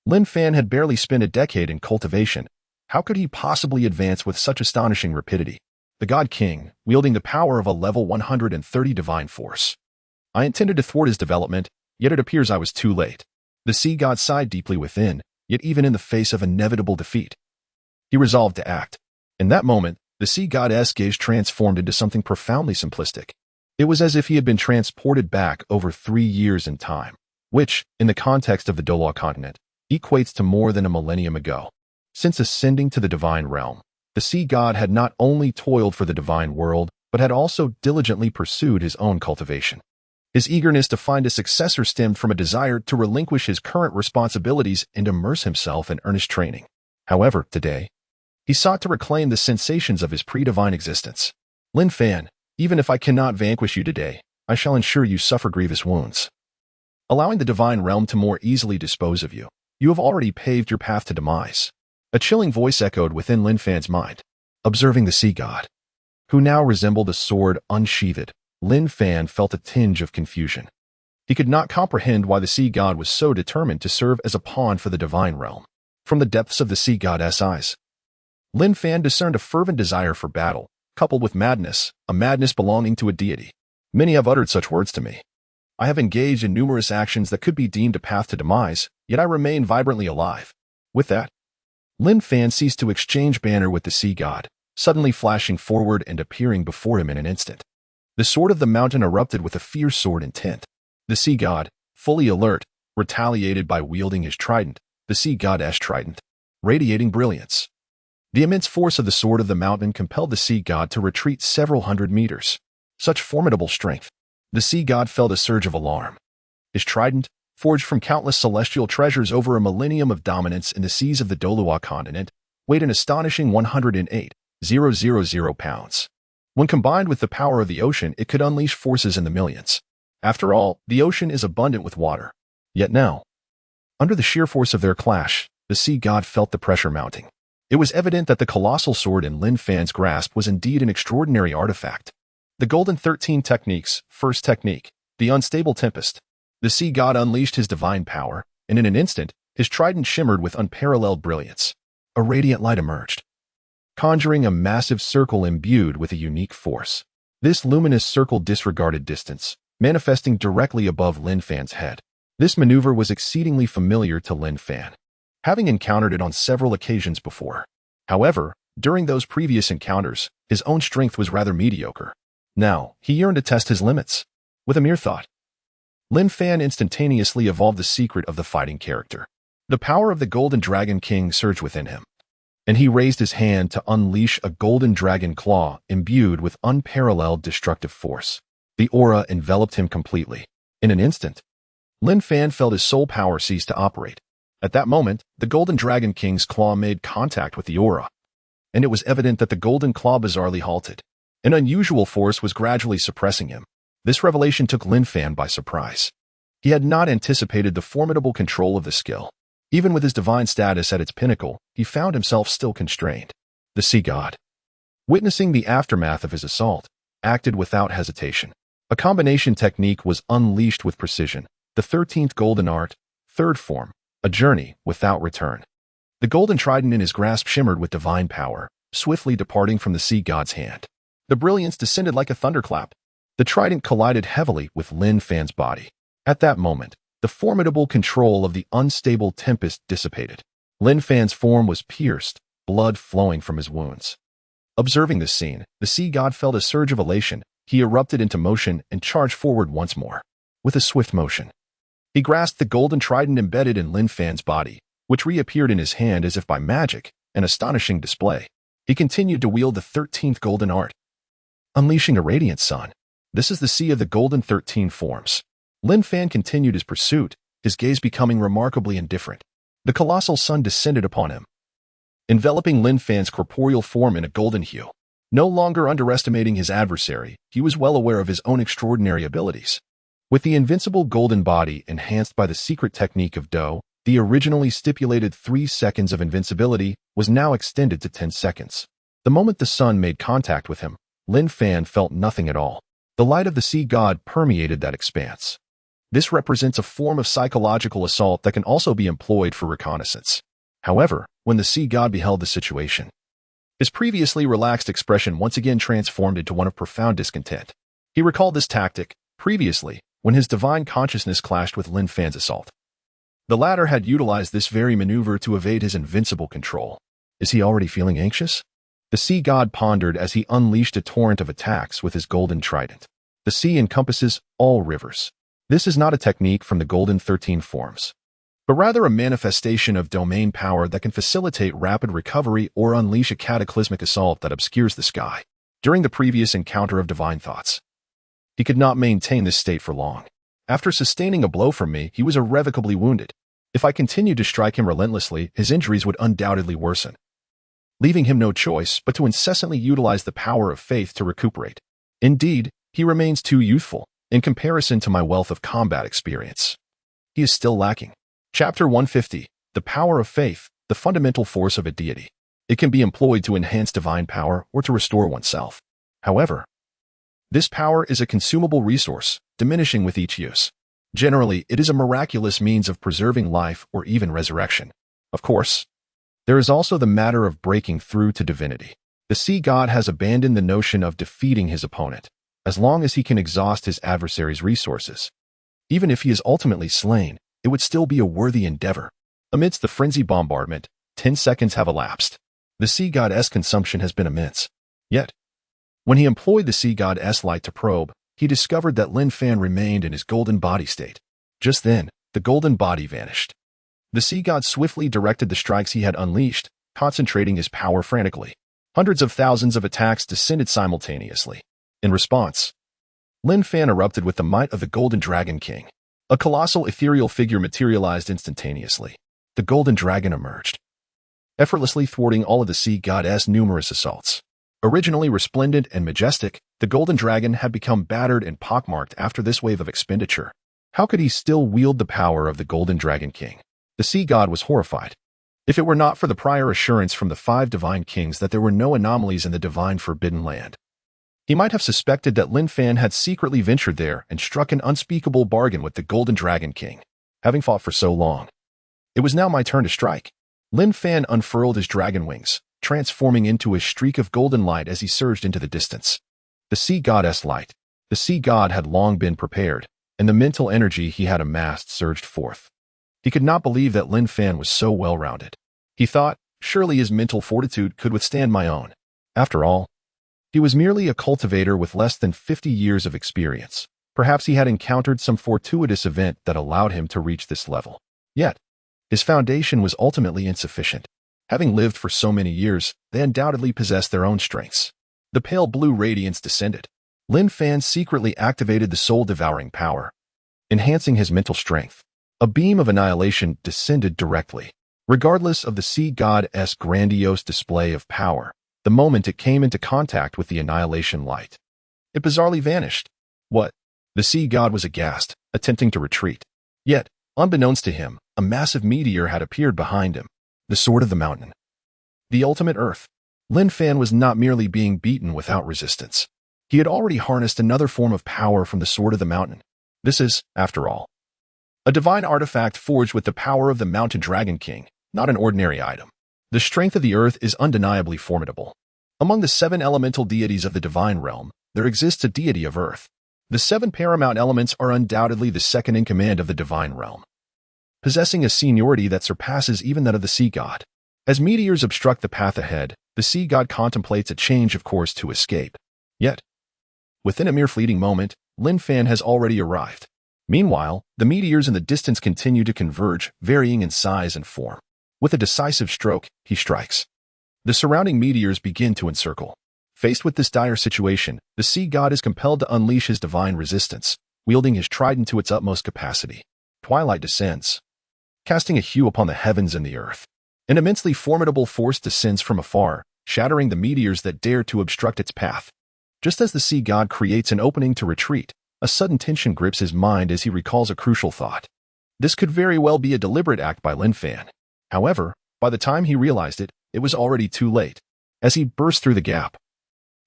Lin Fan had barely spent a decade in cultivation. How could he possibly advance with such astonishing rapidity? The God King, wielding the power of a level 130 divine force. I intended to thwart his development, yet it appears I was too late. The sea god sighed deeply within, yet even in the face of inevitable defeat, he resolved to act. In that moment, the sea god's gaze transformed into something profoundly simplistic. It was as if he had been transported back over 3 years in time, which, in the context of the Douluo Continent, equates to more than a millennium ago. Since ascending to the divine realm, the sea god had not only toiled for the divine world, but had also diligently pursued his own cultivation. His eagerness to find a successor stemmed from a desire to relinquish his current responsibilities and immerse himself in earnest training. However, today, he sought to reclaim the sensations of his pre-divine existence. Lin Fan, even if I cannot vanquish you today, I shall ensure you suffer grievous wounds. Allowing the divine realm to more easily dispose of you, you have already paved your path to demise. A chilling voice echoed within Lin Fan's mind. Observing the sea god, who now resembled a sword unsheathed, Lin Fan felt a tinge of confusion. He could not comprehend why the sea god was so determined to serve as a pawn for the divine realm. From the depths of the sea god's eyes, Lin Fan discerned a fervent desire for battle, coupled with madness, a madness belonging to a deity. Many have uttered such words to me. I have engaged in numerous actions that could be deemed a path to demise, yet I remain vibrantly alive. With that, Lin Fan ceased to exchange banter with the sea god, suddenly flashing forward and appearing before him in an instant. The sword of the mountain erupted with a fierce sword intent. The sea god, fully alert, retaliated by wielding his trident, the sea god's trident, radiating brilliance. The immense force of the sword of the mountain compelled the sea god to retreat several hundred meters. Such formidable strength. The sea god felt a surge of alarm. His trident, forged from countless celestial treasures over a millennium of dominance in the seas of the Douluo Continent, weighed an astonishing 108,000 pounds. When combined with the power of the ocean, it could unleash forces in the millions. After all, the ocean is abundant with water. Yet now, under the sheer force of their clash, the sea god felt the pressure mounting. It was evident that the colossal sword in Lin Fan's grasp was indeed an extraordinary artifact. The Golden 13 Techniques. First technique, the Unstable Tempest. The sea god unleashed his divine power, and in an instant, his trident shimmered with unparalleled brilliance. A radiant light emerged, conjuring a massive circle imbued with a unique force. This luminous circle disregarded distance, manifesting directly above Lin Fan's head. This maneuver was exceedingly familiar to Lin Fan, having encountered it on several occasions before. However, during those previous encounters, his own strength was rather mediocre. Now, he yearned to test his limits. With a mere thought, Lin Fan instantaneously evolved the secret of the fighting character. The power of the Golden Dragon King surged within him, and he raised his hand to unleash a golden dragon claw imbued with unparalleled destructive force. The aura enveloped him completely. In an instant, Lin Fan felt his soul power cease to operate. At that moment, the Golden Dragon King's claw made contact with the aura, and it was evident that the golden claw bizarrely halted. An unusual force was gradually suppressing him. This revelation took Lin Fan by surprise. He had not anticipated the formidable control of the skill. Even with his divine status at its pinnacle, he found himself still constrained. The Sea God, witnessing the aftermath of his assault, acted without hesitation. A combination technique was unleashed with precision. The 13th Golden Art, third form, a journey without return. The golden trident in his grasp shimmered with divine power, swiftly departing from the Sea God's hand. The brilliance descended like a thunderclap. The trident collided heavily with Lin Fan's body. At that moment, the formidable control of the unstable tempest dissipated. Lin Fan's form was pierced, blood flowing from his wounds. Observing this scene, the Sea God felt a surge of elation. He erupted into motion and charged forward once more. With a swift motion, he grasped the golden trident embedded in Lin Fan's body, which reappeared in his hand as if by magic, an astonishing display. He continued to wield the 13th Golden Art, unleashing a radiant sun. This is the sea of the golden 13 forms. Lin Fan continued his pursuit, his gaze becoming remarkably indifferent. The colossal sun descended upon him, enveloping Lin Fan's corporeal form in a golden hue. No longer underestimating his adversary, he was well aware of his own extraordinary abilities. With the invincible golden body enhanced by the secret technique of Dou, the originally stipulated 3 seconds of invincibility was now extended to 10 seconds. The moment the sun made contact with him, Lin Fan felt nothing at all. The light of the Sea God permeated that expanse. This represents a form of psychological assault that can also be employed for reconnaissance. However, when the Sea God beheld the situation, his previously relaxed expression once again transformed into one of profound discontent. He recalled this tactic, previously, when his divine consciousness clashed with Lin Fan's assault. The latter had utilized this very maneuver to evade his invincible control. Is he already feeling anxious? The Sea God pondered as he unleashed a torrent of attacks with his golden trident. The sea encompasses all rivers. This is not a technique from the golden 13 forms, but rather a manifestation of domain power that can facilitate rapid recovery or unleash a cataclysmic assault that obscures the sky. During the previous encounter of divine thoughts, he could not maintain this state for long. After sustaining a blow from me, he was irrevocably wounded. If I continued to strike him relentlessly, his injuries would undoubtedly worsen, leaving him no choice but to incessantly utilize the power of faith to recuperate. Indeed, he remains too youthful in comparison to my wealth of combat experience. He is still lacking. Chapter 150, The Power of Faith, the Fundamental Force of a Deity. It can be employed to enhance divine power or to restore oneself. However, this power is a consumable resource, diminishing with each use. Generally, it is a miraculous means of preserving life or even resurrection. Of course, there is also the matter of breaking through to divinity. The Sea God has abandoned the notion of defeating his opponent, as long as he can exhaust his adversary's resources. Even if he is ultimately slain, it would still be a worthy endeavor. Amidst the frenzied bombardment, 10 seconds have elapsed. The Sea God's consumption has been immense. Yet, when he employed the Sea God's light to probe, he discovered that Lin Fan remained in his golden body state. Just then, the golden body vanished. The Sea God swiftly directed the strikes he had unleashed, concentrating his power frantically. Hundreds of thousands of attacks descended simultaneously. In response, Lin Fan erupted with the might of the Golden Dragon King. A colossal ethereal figure materialized instantaneously. The Golden Dragon emerged, effortlessly thwarting all of the Sea God's numerous assaults. Originally resplendent and majestic, the Golden Dragon had become battered and pockmarked after this wave of expenditure. How could he still wield the power of the Golden Dragon King? The Sea God was horrified. If it were not for the prior assurance from the 5 divine kings that there were no anomalies in the divine forbidden land, he might have suspected that Lin Fan had secretly ventured there and struck an unspeakable bargain with the Golden Dragon King. Having fought for so long, it was now my turn to strike. Lin Fan unfurled his dragon wings, transforming into a streak of golden light as he surged into the distance. The sea goddess light. The sea god had long been prepared, and the mental energy he had amassed surged forth. He could not believe that Lin Fan was so well-rounded. He thought, surely his mental fortitude could withstand my own. After all, he was merely a cultivator with less than 50 years of experience. Perhaps he had encountered some fortuitous event that allowed him to reach this level. Yet, his foundation was ultimately insufficient. Having lived for so many years, they undoubtedly possessed their own strengths. The pale blue radiance descended. Lin Fan secretly activated the soul-devouring power, enhancing his mental strength. A beam of annihilation descended directly. Regardless of the sea god's grandiose display of power, the moment it came into contact with the annihilation light, it bizarrely vanished. What? The sea god was aghast, attempting to retreat. Yet, unbeknownst to him, a massive meteor had appeared behind him. The sword of the mountain. The ultimate earth. Lin Fan was not merely being beaten without resistance. He had already harnessed another form of power from the sword of the mountain. This is, after all, a divine artifact forged with the power of the mountain dragon king, not an ordinary item. The strength of the earth is undeniably formidable. Among the 7 elemental deities of the divine realm, there exists a deity of earth. The 7 paramount elements are undoubtedly the second in command of the divine realm, possessing a seniority that surpasses even that of the sea god. As meteors obstruct the path ahead, the sea god contemplates a change of course to escape. Yet, within a mere fleeting moment, Lin Fan has already arrived. Meanwhile, the meteors in the distance continue to converge, varying in size and form. With a decisive stroke, he strikes. The surrounding meteors begin to encircle. Faced with this dire situation, the sea god is compelled to unleash his divine resistance, wielding his trident to its utmost capacity. Twilight descends, casting a hue upon the heavens and the earth. An immensely formidable force descends from afar, shattering the meteors that dare to obstruct its path. Just as the sea god creates an opening to retreat, a sudden tension grips his mind as he recalls a crucial thought. This could very well be a deliberate act by Lin Fan. However, by the time he realized it, it was already too late. As he burst through the gap,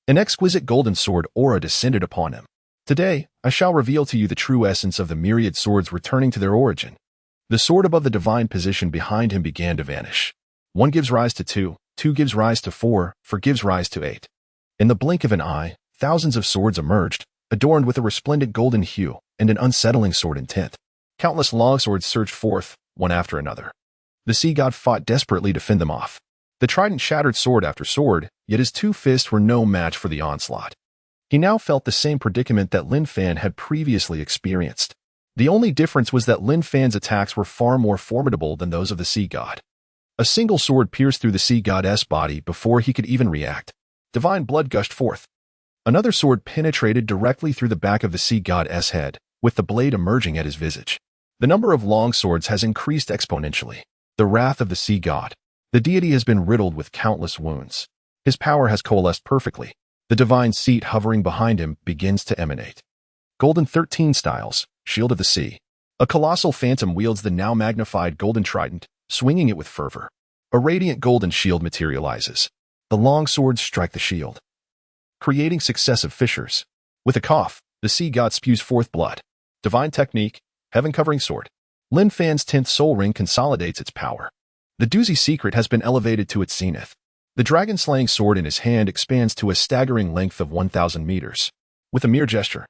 an exquisite golden sword aura descended upon him. Today, I shall reveal to you the true essence of the myriad swords returning to their origin. The sword above the divine position behind him began to vanish. 1 gives rise to 2, 2 gives rise to 4, 4 gives rise to 8. In the blink of an eye, thousands of swords emerged, adorned with a resplendent golden hue and an unsettling sword intent. Countless longswords surged forth, one after another. The sea god fought desperately to fend them off. The trident shattered sword after sword, yet his 2 fists were no match for the onslaught. He now felt the same predicament that Lin Fan had previously experienced. The only difference was that Lin Fan's attacks were far more formidable than those of the sea god. A single sword pierced through the sea god's body before he could even react. Divine blood gushed forth. Another sword penetrated directly through the back of the sea god's head, with the blade emerging at his visage. The number of long swords has increased exponentially. The wrath of the sea god. The deity has been riddled with countless wounds. His power has coalesced perfectly. The divine seat hovering behind him begins to emanate. Golden 13 styles, shield of the sea. A colossal phantom wields the now magnified golden trident, swinging it with fervor. A radiant golden shield materializes. The long swords strike the shield, creating successive fissures. With a cough, the sea god spews forth blood. Divine technique, heaven-covering sword. Lin Fan's 10th soul ring consolidates its power. The doozy secret has been elevated to its zenith. The dragon-slaying sword in his hand expands to a staggering length of 1,000 meters. With a mere gesture,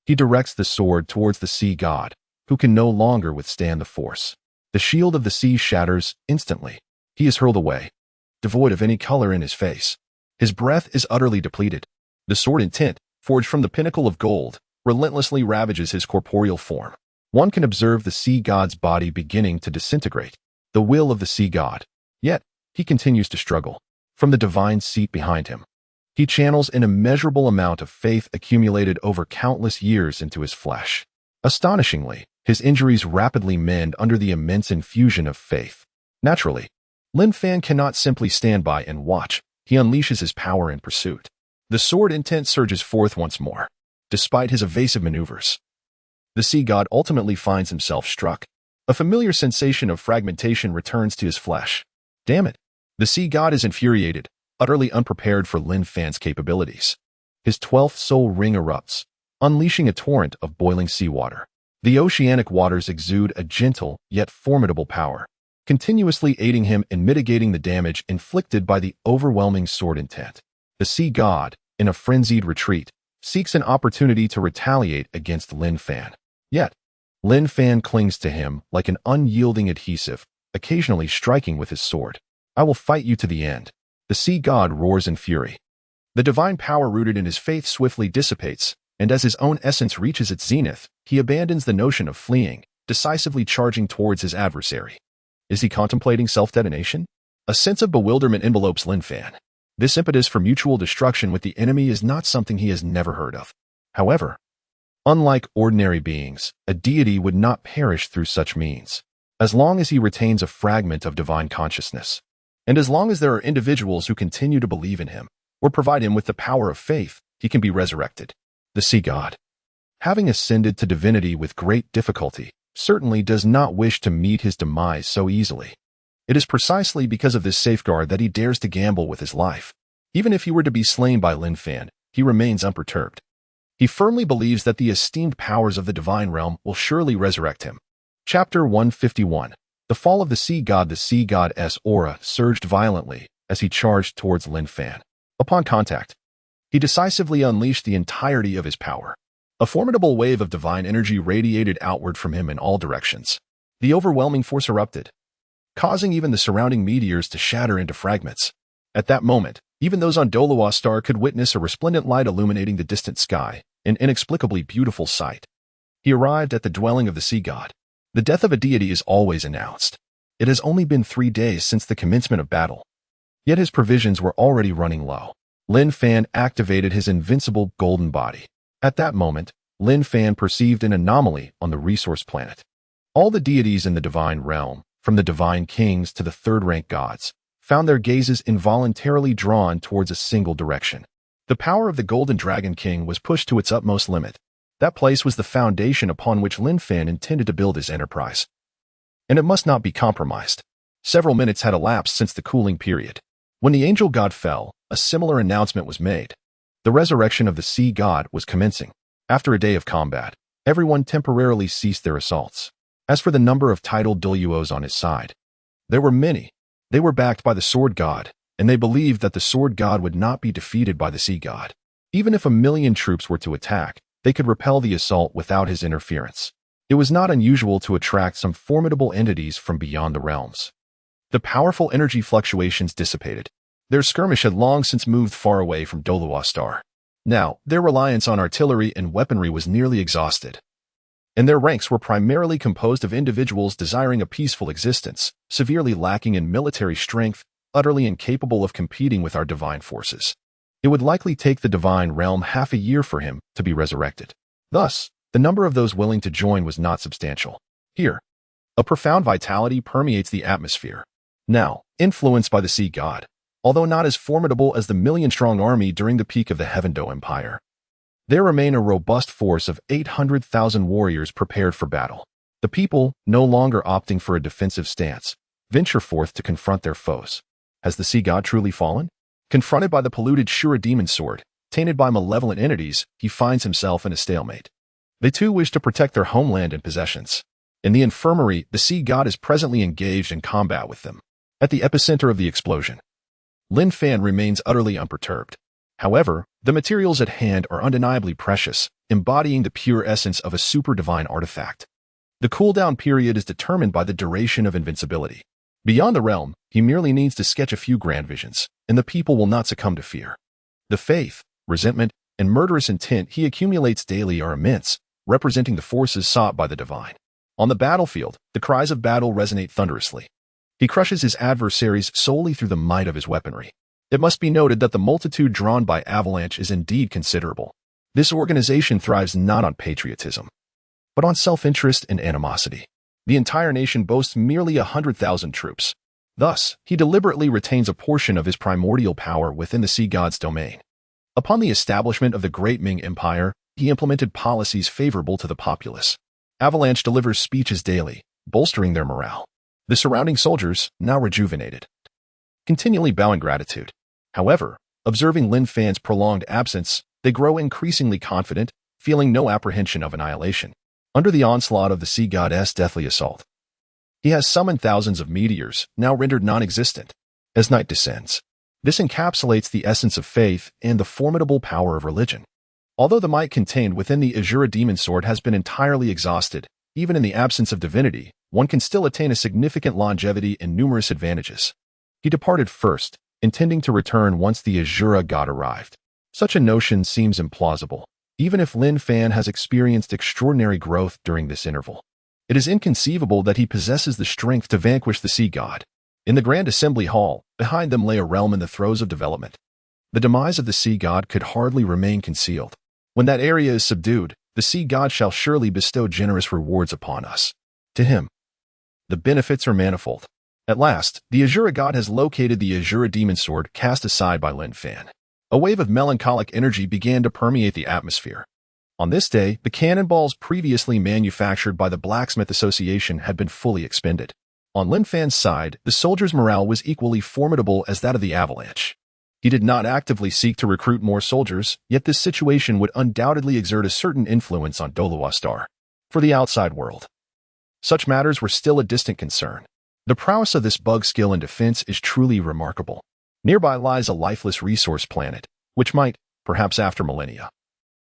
he directs the sword towards the sea god, who can no longer withstand the force. The shield of the sea shatters instantly. He is hurled away, devoid of any color in his face. His breath is utterly depleted. The sword intent, forged from the pinnacle of gold, relentlessly ravages his corporeal form. One can observe the sea god's body beginning to disintegrate. The will of the sea god. Yet, he continues to struggle. From the divine seat behind him, he channels an immeasurable amount of faith accumulated over countless years into his flesh. Astonishingly, his injuries rapidly mend under the immense infusion of faith. Naturally, Lin Fan cannot simply stand by and watch. He unleashes his power in pursuit. The sword intent surges forth once more. Despite his evasive maneuvers, the sea god ultimately finds himself struck. A familiar sensation of fragmentation returns to his flesh. Damn it! The sea god is infuriated, utterly unprepared for Lin Fan's capabilities. His 12th soul ring erupts, unleashing a torrent of boiling seawater. The oceanic waters exude a gentle yet formidable power, continuously aiding him in mitigating the damage inflicted by the overwhelming sword intent. The sea god, in a frenzied retreat, seeks an opportunity to retaliate against Lin Fan. Yet, Lin Fan clings to him like an unyielding adhesive, occasionally striking with his sword. "I will fight you to the end." The sea god roars in fury. The divine power rooted in his faith swiftly dissipates, and as his own essence reaches its zenith, he abandons the notion of fleeing, decisively charging towards his adversary. Is he contemplating self-detonation? A sense of bewilderment envelopes Lin Fan. This impetus for mutual destruction with the enemy is not something he has never heard of. However, unlike ordinary beings, a deity would not perish through such means, as long as he retains a fragment of divine consciousness. And as long as there are individuals who continue to believe in him, or provide him with the power of faith, he can be resurrected. The sea god, having ascended to divinity with great difficulty, certainly does not wish to meet his demise so easily. It is precisely because of this safeguard that he dares to gamble with his life. Even if he were to be slain by Lin Fan, he remains unperturbed. He firmly believes that the esteemed powers of the divine realm will surely resurrect him. Chapter 151. The fall of the sea god. The sea god's aura surged violently as he charged towards Lin Fan. Upon contact, he decisively unleashed the entirety of his power. A formidable wave of divine energy radiated outward from him in all directions. The overwhelming force erupted, causing even the surrounding meteors to shatter into fragments. At that moment, even those on Douluo Star could witness a resplendent light illuminating the distant sky, an inexplicably beautiful sight. He arrived at the dwelling of the sea god. The death of a deity is always announced. It has only been 3 days since the commencement of battle, yet his provisions were already running low. Lin Fan activated his invincible golden body. At that moment, Lin Fan perceived an anomaly on the resource planet. All the deities in the divine realm, from the divine kings to the third-rank gods, found their gazes involuntarily drawn towards a single direction. The power of the Golden Dragon King was pushed to its utmost limit. That place was the foundation upon which Lin Fan intended to build his enterprise. And it must not be compromised. Several minutes had elapsed since the cooling period. When the angel god fell, a similar announcement was made. The resurrection of the sea god was commencing. After a day of combat, everyone temporarily ceased their assaults. As for the number of titled Douluos on his side, there were many. They were backed by the sword god, and they believed that the sword god would not be defeated by the sea god. Even if 1,000,000 troops were to attack, they could repel the assault without his interference. It was not unusual to attract some formidable entities from beyond the realms. The powerful energy fluctuations dissipated. Their skirmish had long since moved far away from Douluo Star. Now, their reliance on artillery and weaponry was nearly exhausted, and their ranks were primarily composed of individuals desiring a peaceful existence, severely lacking in military strength, utterly incapable of competing with our divine forces. It would likely take the divine realm half a year for him to be resurrected. Thus, the number of those willing to join was not substantial. Here, a profound vitality permeates the atmosphere. Now, influenced by the sea god, although not as formidable as the 1,000,000-strong army during the peak of the Heaven Dou Empire, there remain a robust force of 800,000 warriors prepared for battle. The people, no longer opting for a defensive stance, venture forth to confront their foes. Has the sea god truly fallen? Confronted by the polluted Shura demon sword, tainted by malevolent entities, he finds himself in a stalemate. They too wish to protect their homeland and possessions. In the infirmary, the sea god is presently engaged in combat with them. At the epicenter of the explosion, Lin Fan remains utterly unperturbed. However, the materials at hand are undeniably precious, embodying the pure essence of a super-divine artifact. The cooldown period is determined by the duration of invincibility. Beyond the realm, he merely needs to sketch a few grand visions, and the people will not succumb to fear. The faith, resentment, and murderous intent he accumulates daily are immense, representing the forces sought by the divine. On the battlefield, the cries of battle resonate thunderously. He crushes his adversaries solely through the might of his weaponry. It must be noted that the multitude drawn by Avalanche is indeed considerable. This organization thrives not on patriotism, but on self-interest and animosity. The entire nation boasts merely 100,000 troops. Thus, he deliberately retains a portion of his primordial power within the sea god's domain. Upon the establishment of the Great Ming Empire, he implemented policies favorable to the populace. Avalanche delivers speeches daily, bolstering their morale. The surrounding soldiers, now rejuvenated, continually bow in gratitude. However, observing Lin Fan's prolonged absence, they grow increasingly confident, feeling no apprehension of annihilation. Under the onslaught of the sea god's deathly assault, he has summoned thousands of meteors, now rendered non-existent. As night descends, this encapsulates the essence of faith and the formidable power of religion. Although the might contained within the Azura demon sword has been entirely exhausted, even in the absence of divinity, one can still attain a significant longevity and numerous advantages. He departed first, intending to return once the Azura god arrived. Such a notion seems implausible, even if Lin Fan has experienced extraordinary growth during this interval. It is inconceivable that he possesses the strength to vanquish the sea god. In the Grand Assembly Hall, behind them lay a realm in the throes of development. The demise of the sea god could hardly remain concealed. When that area is subdued, the sea god shall surely bestow generous rewards upon us. To him, the benefits are manifold. At last, the Azura god has located the Azura demon sword cast aside by Lin Fan. A wave of melancholic energy began to permeate the atmosphere. On this day, the cannonballs previously manufactured by the Blacksmith Association had been fully expended. On Lin Fan's side, the soldiers' morale was equally formidable as that of the avalanche. He did not actively seek to recruit more soldiers, yet this situation would undoubtedly exert a certain influence on Douluo. For the outside world, such matters were still a distant concern. The prowess of this bug skill in defense is truly remarkable. Nearby lies a lifeless resource planet, which might, perhaps after millennia,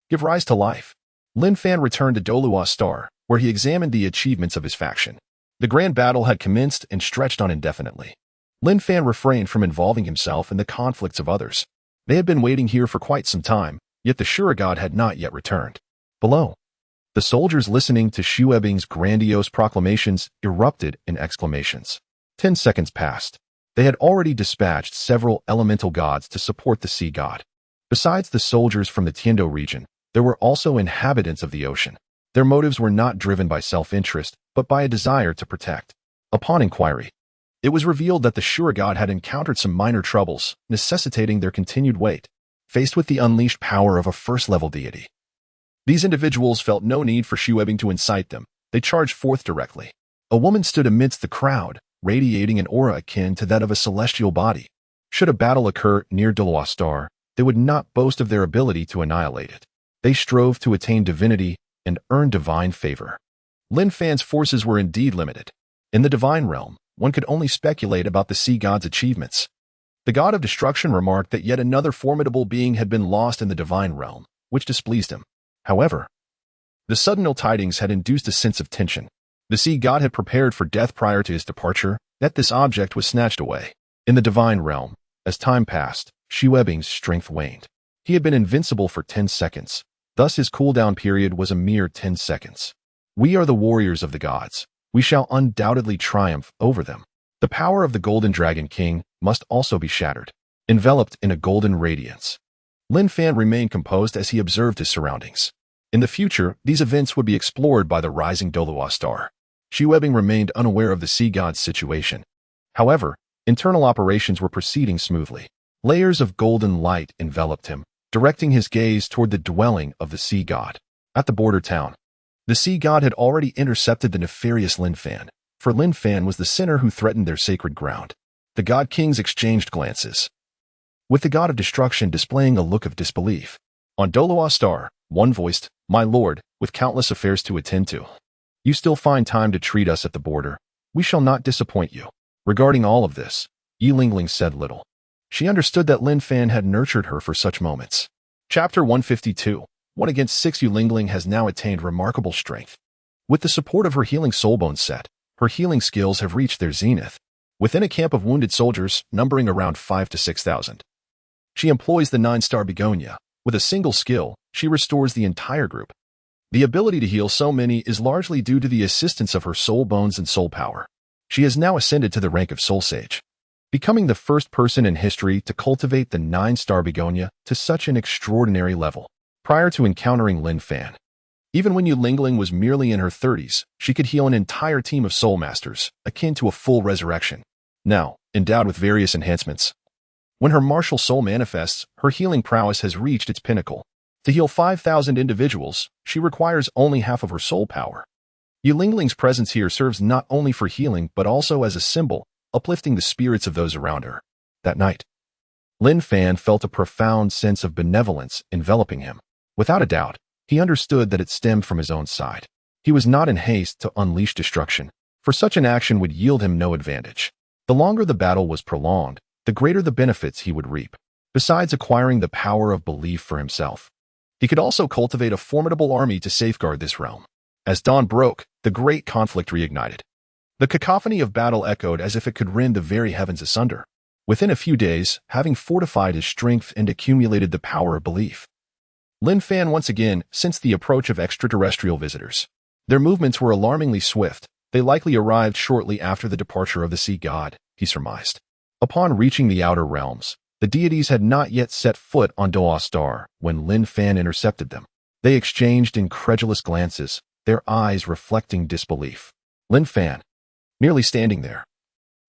give rise to life. Lin Fan returned to Douluo, where he examined the achievements of his faction. The grand battle had commenced and stretched on indefinitely. Lin Fan refrained from involving himself in the conflicts of others. They had been waiting here for quite some time, yet the Shura god had not yet returned. Below, the soldiers listening to Xue Qinghe's grandiose proclamations erupted in exclamations. 10 seconds passed. They had already dispatched several elemental gods to support the sea god. Besides the soldiers from the Tiando region, there were also inhabitants of the ocean. Their motives were not driven by self-interest, but by a desire to protect. Upon inquiry, it was revealed that the Shura god had encountered some minor troubles, necessitating their continued wait, faced with the unleashed power of a first-level deity. These individuals felt no need for Xue Qinghe to incite them. They charged forth directly. A woman stood amidst the crowd, radiating an aura akin to that of a celestial body. Should a battle occur near Douluo, they would not boast of their ability to annihilate it. They strove to attain divinity and earn divine favor. Lin Fan's forces were indeed limited. In the divine realm, one could only speculate about the sea god's achievements. The god of destruction remarked that yet another formidable being had been lost in the divine realm, which displeased him. However, the sudden ill tidings had induced a sense of tension. The sea god had prepared for death prior to his departure, yet this object was snatched away. In the divine realm, as time passed, Xue Qinghe's strength waned. He had been invincible for 10 seconds. Thus his cooldown period was a mere 10 seconds. We are the warriors of the gods. We shall undoubtedly triumph over them. The power of the Golden Dragon King must also be shattered, enveloped in a golden radiance. Lin Fan remained composed as he observed his surroundings. In the future, these events would be explored by the rising Douluo. Xue Qinghe remained unaware of the sea god's situation. However, internal operations were proceeding smoothly. Layers of golden light enveloped him, directing his gaze toward the dwelling of the sea god. At the border town, the sea god had already intercepted the nefarious Lin Fan, for Lin Fan was the sinner who threatened their sacred ground. The god kings exchanged glances, with the god of destruction displaying a look of disbelief. On Douluo, one voiced, "My lord, with countless affairs to attend to, you still find time to treat us at the border. We shall not disappoint you." Regarding all of this, Yi Lingling said little. She understood that Lin Fan had nurtured her for such moments. Chapter 152. 1 against 6. Yi Lingling has now attained remarkable strength. With the support of her healing soulbone set, her healing skills have reached their zenith. Within a camp of wounded soldiers, numbering around 5,000 to 6,000, she employs the 9-star begonia. With a single skill, she restores the entire group. The ability to heal so many is largely due to the assistance of her soul bones and soul power. She has now ascended to the rank of Soul Sage, becoming the first person in history to cultivate the 9-star begonia to such an extraordinary level. Prior to encountering Lin Fan, even when Yi Lingling was merely in her 30s, she could heal an entire team of soul masters, akin to a full resurrection. Now, endowed with various enhancements, when her martial soul manifests, her healing prowess has reached its pinnacle. To heal 5,000 individuals, she requires only half of her soul power. Yi Lingling's presence here serves not only for healing but also as a symbol, uplifting the spirits of those around her. That night, Lin Fan felt a profound sense of benevolence enveloping him. Without a doubt, he understood that it stemmed from his own side. He was not in haste to unleash destruction, for such an action would yield him no advantage. The longer the battle was prolonged, the greater the benefits he would reap, besides acquiring the power of belief for himself. He could also cultivate a formidable army to safeguard this realm. As dawn broke, the great conflict reignited. The cacophony of battle echoed as if it could rend the very heavens asunder. Within a few days, having fortified his strength and accumulated the power of belief, Lin Fan once again sensed the approach of extraterrestrial visitors. Their movements were alarmingly swift. They likely arrived shortly after the departure of the sea god, he surmised. Upon reaching the outer realms, the deities had not yet set foot on Douluo Star when Lin Fan intercepted them. They exchanged incredulous glances, their eyes reflecting disbelief. Lin Fan, merely standing there,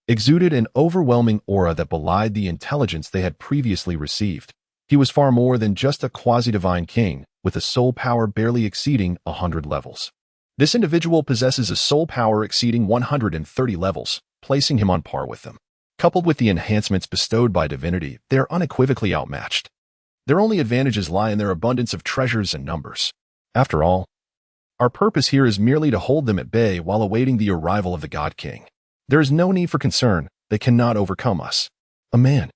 exuded an overwhelming aura that belied the intelligence they had previously received. He was far more than just a quasi-divine king, with a soul power barely exceeding 100 levels. This individual possesses a soul power exceeding 130 levels, placing him on par with them. Coupled with the enhancements bestowed by divinity, they are unequivocally outmatched. Their only advantages lie in their abundance of treasures and numbers. After all, our purpose here is merely to hold them at bay while awaiting the arrival of the God King. There is no need for concern. They cannot overcome us. A man,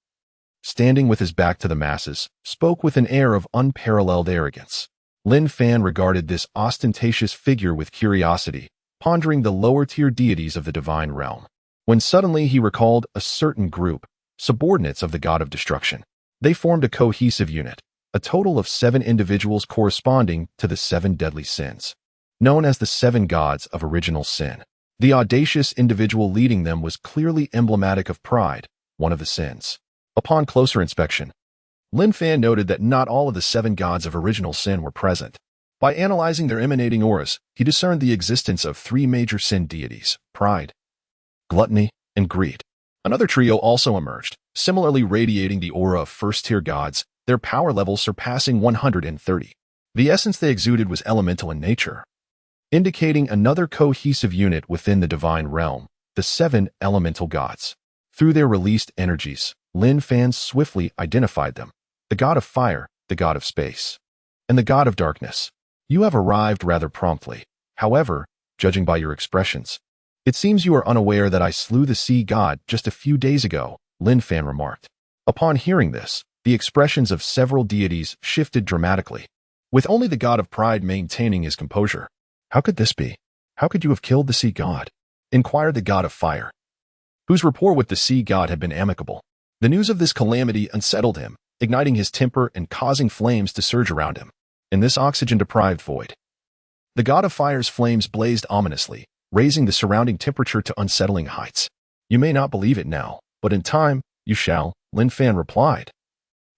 standing with his back to the masses, spoke with an air of unparalleled arrogance. Lin Fan regarded this ostentatious figure with curiosity, pondering the lower-tier deities of the divine realm, when suddenly he recalled a certain group, subordinates of the god of destruction. They formed a cohesive unit, a total of 7 individuals corresponding to the 7 deadly sins, known as the 7 gods of original sin. The audacious individual leading them was clearly emblematic of pride, one of the sins. Upon closer inspection, Lin Fan noted that not all of the 7 gods of original sin were present. By analyzing their emanating auras, he discerned the existence of 3 major sin deities: pride, gluttony, and greed. Another trio also emerged, similarly radiating the aura of first-tier gods, their power levels surpassing 130. The essence they exuded was elemental in nature, indicating another cohesive unit within the divine realm, the 7 elemental gods. Through their released energies, Lin Fan swiftly identified them: the god of fire, the god of space, and the god of darkness. You have arrived rather promptly. However, judging by your expressions, it seems you are unaware that I slew the sea god just a few days ago, Lin Fan remarked. Upon hearing this, the expressions of several deities shifted dramatically, with only the god of pride maintaining his composure. How could this be? How could you have killed the sea god? Inquired the god of fire, whose rapport with the sea god had been amicable. The news of this calamity unsettled him, igniting his temper and causing flames to surge around him. In this oxygen-deprived void, the god of fire's flames blazed ominously, raising the surrounding temperature to unsettling heights. You may not believe it now, but in time, you shall, Lin Fan replied.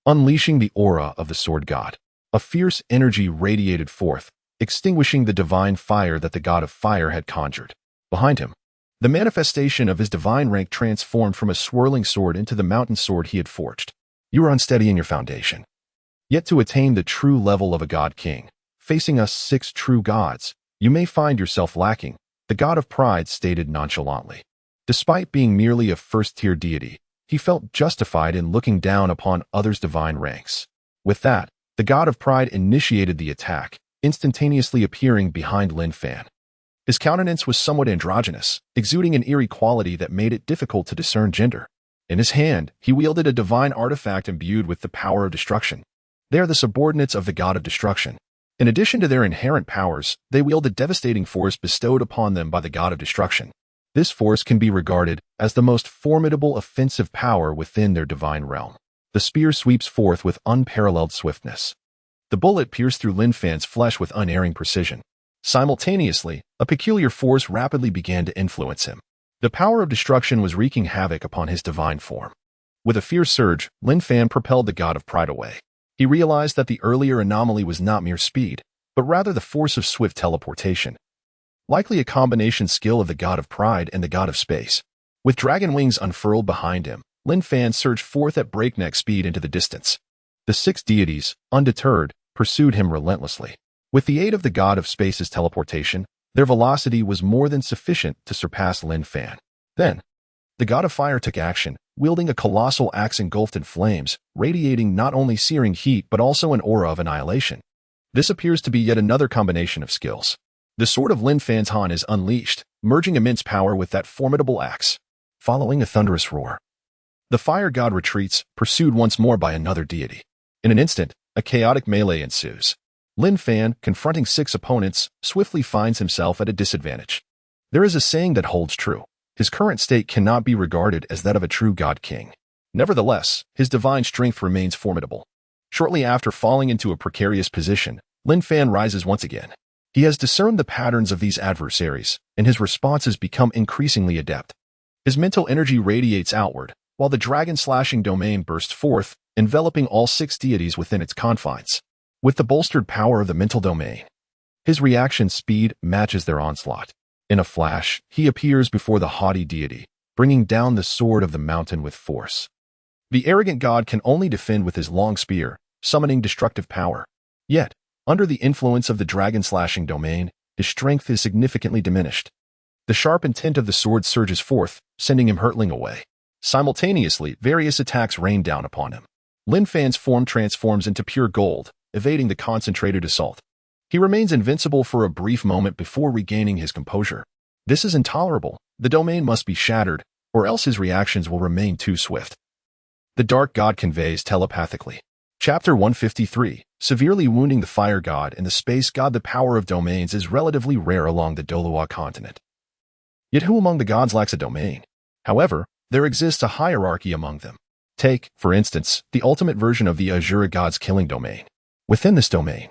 Unleashing the aura of the sword god, a fierce energy radiated forth, extinguishing the divine fire that the god of fire had conjured. Behind him, the manifestation of his divine rank transformed from a swirling sword into the mountain sword he had forged. You are unsteady in your foundation. Yet to attain the true level of a god king, facing us 6 true gods, you may find yourself lacking, the god of pride stated nonchalantly. Despite being merely a first-tier deity, he felt justified in looking down upon others' divine ranks. With that, the god of pride initiated the attack, instantaneously appearing behind Lin Fan. His countenance was somewhat androgynous, exuding an eerie quality that made it difficult to discern gender. In his hand, he wielded a divine artifact imbued with the power of destruction. They are the subordinates of the god of destruction. In addition to their inherent powers, they wield a devastating force bestowed upon them by the god of destruction. This force can be regarded as the most formidable offensive power within their divine realm. The spear sweeps forth with unparalleled swiftness. The bullet pierced through Lin Fan's flesh with unerring precision. Simultaneously, a peculiar force rapidly began to influence him. The power of destruction was wreaking havoc upon his divine form. With a fierce surge, Lin Fan propelled the god of pride away. He realized that the earlier anomaly was not mere speed, but rather the force of swift teleportation. Likely a combination skill of the god of pride and the god of space. With dragon wings unfurled behind him, Lin Fan surged forth at breakneck speed into the distance. The 6 deities, undeterred, pursued him relentlessly. With the aid of the god of space's teleportation, their velocity was more than sufficient to surpass Lin Fan. Then, the god of fire took action, wielding a colossal axe engulfed in flames, radiating not only searing heat but also an aura of annihilation. This appears to be yet another combination of skills. The sword of Lin Fan's Han is unleashed, merging immense power with that formidable axe. Following a thunderous roar, the fire god retreats, pursued once more by another deity. In an instant, a chaotic melee ensues. Lin Fan, confronting 6 opponents, swiftly finds himself at a disadvantage. There is a saying that holds true. His current state cannot be regarded as that of a true god king. Nevertheless, his divine strength remains formidable. Shortly after falling into a precarious position, Lin Fan rises once again. He has discerned the patterns of these adversaries, and his responses become increasingly adept. His mental energy radiates outward, while the dragon-slashing domain bursts forth, enveloping all 6 deities within its confines. With the bolstered power of the mental domain, his reaction speed matches their onslaught. In a flash, he appears before the haughty deity, bringing down the sword of the mountain with force. The arrogant god can only defend with his long spear, summoning destructive power. Yet, under the influence of the dragon-slashing domain, his strength is significantly diminished. The sharp intent of the sword surges forth, sending him hurtling away. Simultaneously, various attacks rain down upon him. Lin Fan's form transforms into pure gold, evading the concentrated assault. He remains invincible for a brief moment before regaining his composure. This is intolerable. The domain must be shattered, or else his reactions will remain too swift. The Dark God conveys telepathically. Chapter 153, severely wounding the Fire God and the Space God. The power of domains is relatively rare along the Douluo Continent. Yet who among the gods lacks a domain? However, there exists a hierarchy among them. Take, for instance, the ultimate version of the Azura God's killing domain. Within this domain,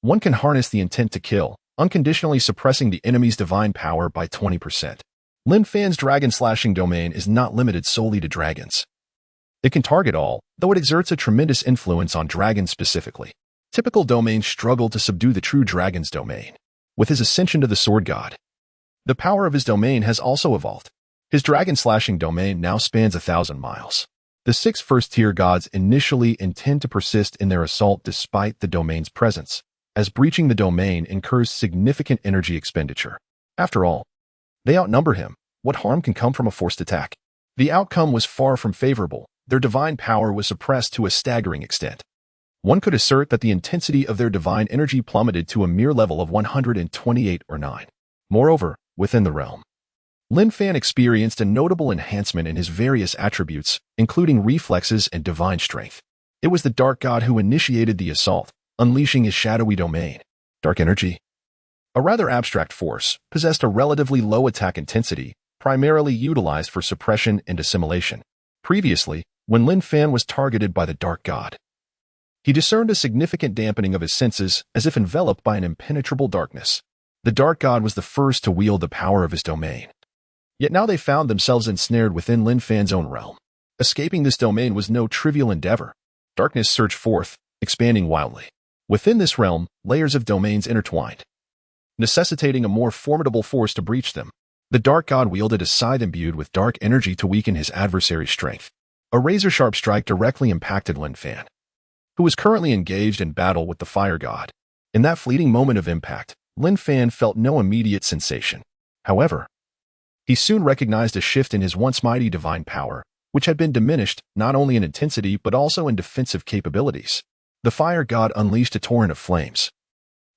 one can harness the intent to kill, unconditionally suppressing the enemy's divine power by 20%. Lin Fan's dragon-slashing domain is not limited solely to dragons. It can target all, though it exerts a tremendous influence on dragons specifically. Typical domains struggle to subdue the true dragon's domain. With his ascension to the sword god, the power of his domain has also evolved. His dragon-slashing domain now spans 1,000 miles. The 6 first-tier gods initially intend to persist in their assault despite the domain's presence, as breaching the domain incurs significant energy expenditure. After all, they outnumber him. What harm can come from a forced attack? The outcome was far from favorable. Their divine power was suppressed to a staggering extent. One could assert that the intensity of their divine energy plummeted to a mere level of 128 or 9. Moreover, within the realm, Lin Fan experienced a notable enhancement in his various attributes, including reflexes and divine strength. It was the Dark God who initiated the assault, unleashing his shadowy domain. Dark energy, a rather abstract force, possessed a relatively low attack intensity, primarily utilized for suppression and assimilation. Previously, when Lin Fan was targeted by the Dark God, he discerned a significant dampening of his senses, as if enveloped by an impenetrable darkness. The Dark God was the first to wield the power of his domain. Yet now they found themselves ensnared within Lin Fan's own realm. Escaping this domain was no trivial endeavor. Darkness surged forth, expanding wildly. Within this realm, layers of domains intertwined, necessitating a more formidable force to breach them. The Dark God wielded a scythe imbued with dark energy to weaken his adversary's strength. A razor-sharp strike directly impacted Lin Fan, who was currently engaged in battle with the Fire God. In that fleeting moment of impact, Lin Fan felt no immediate sensation. However, he soon recognized a shift in his once mighty divine power, which had been diminished not only in intensity but also in defensive capabilities. The Fire God unleashed a torrent of flames,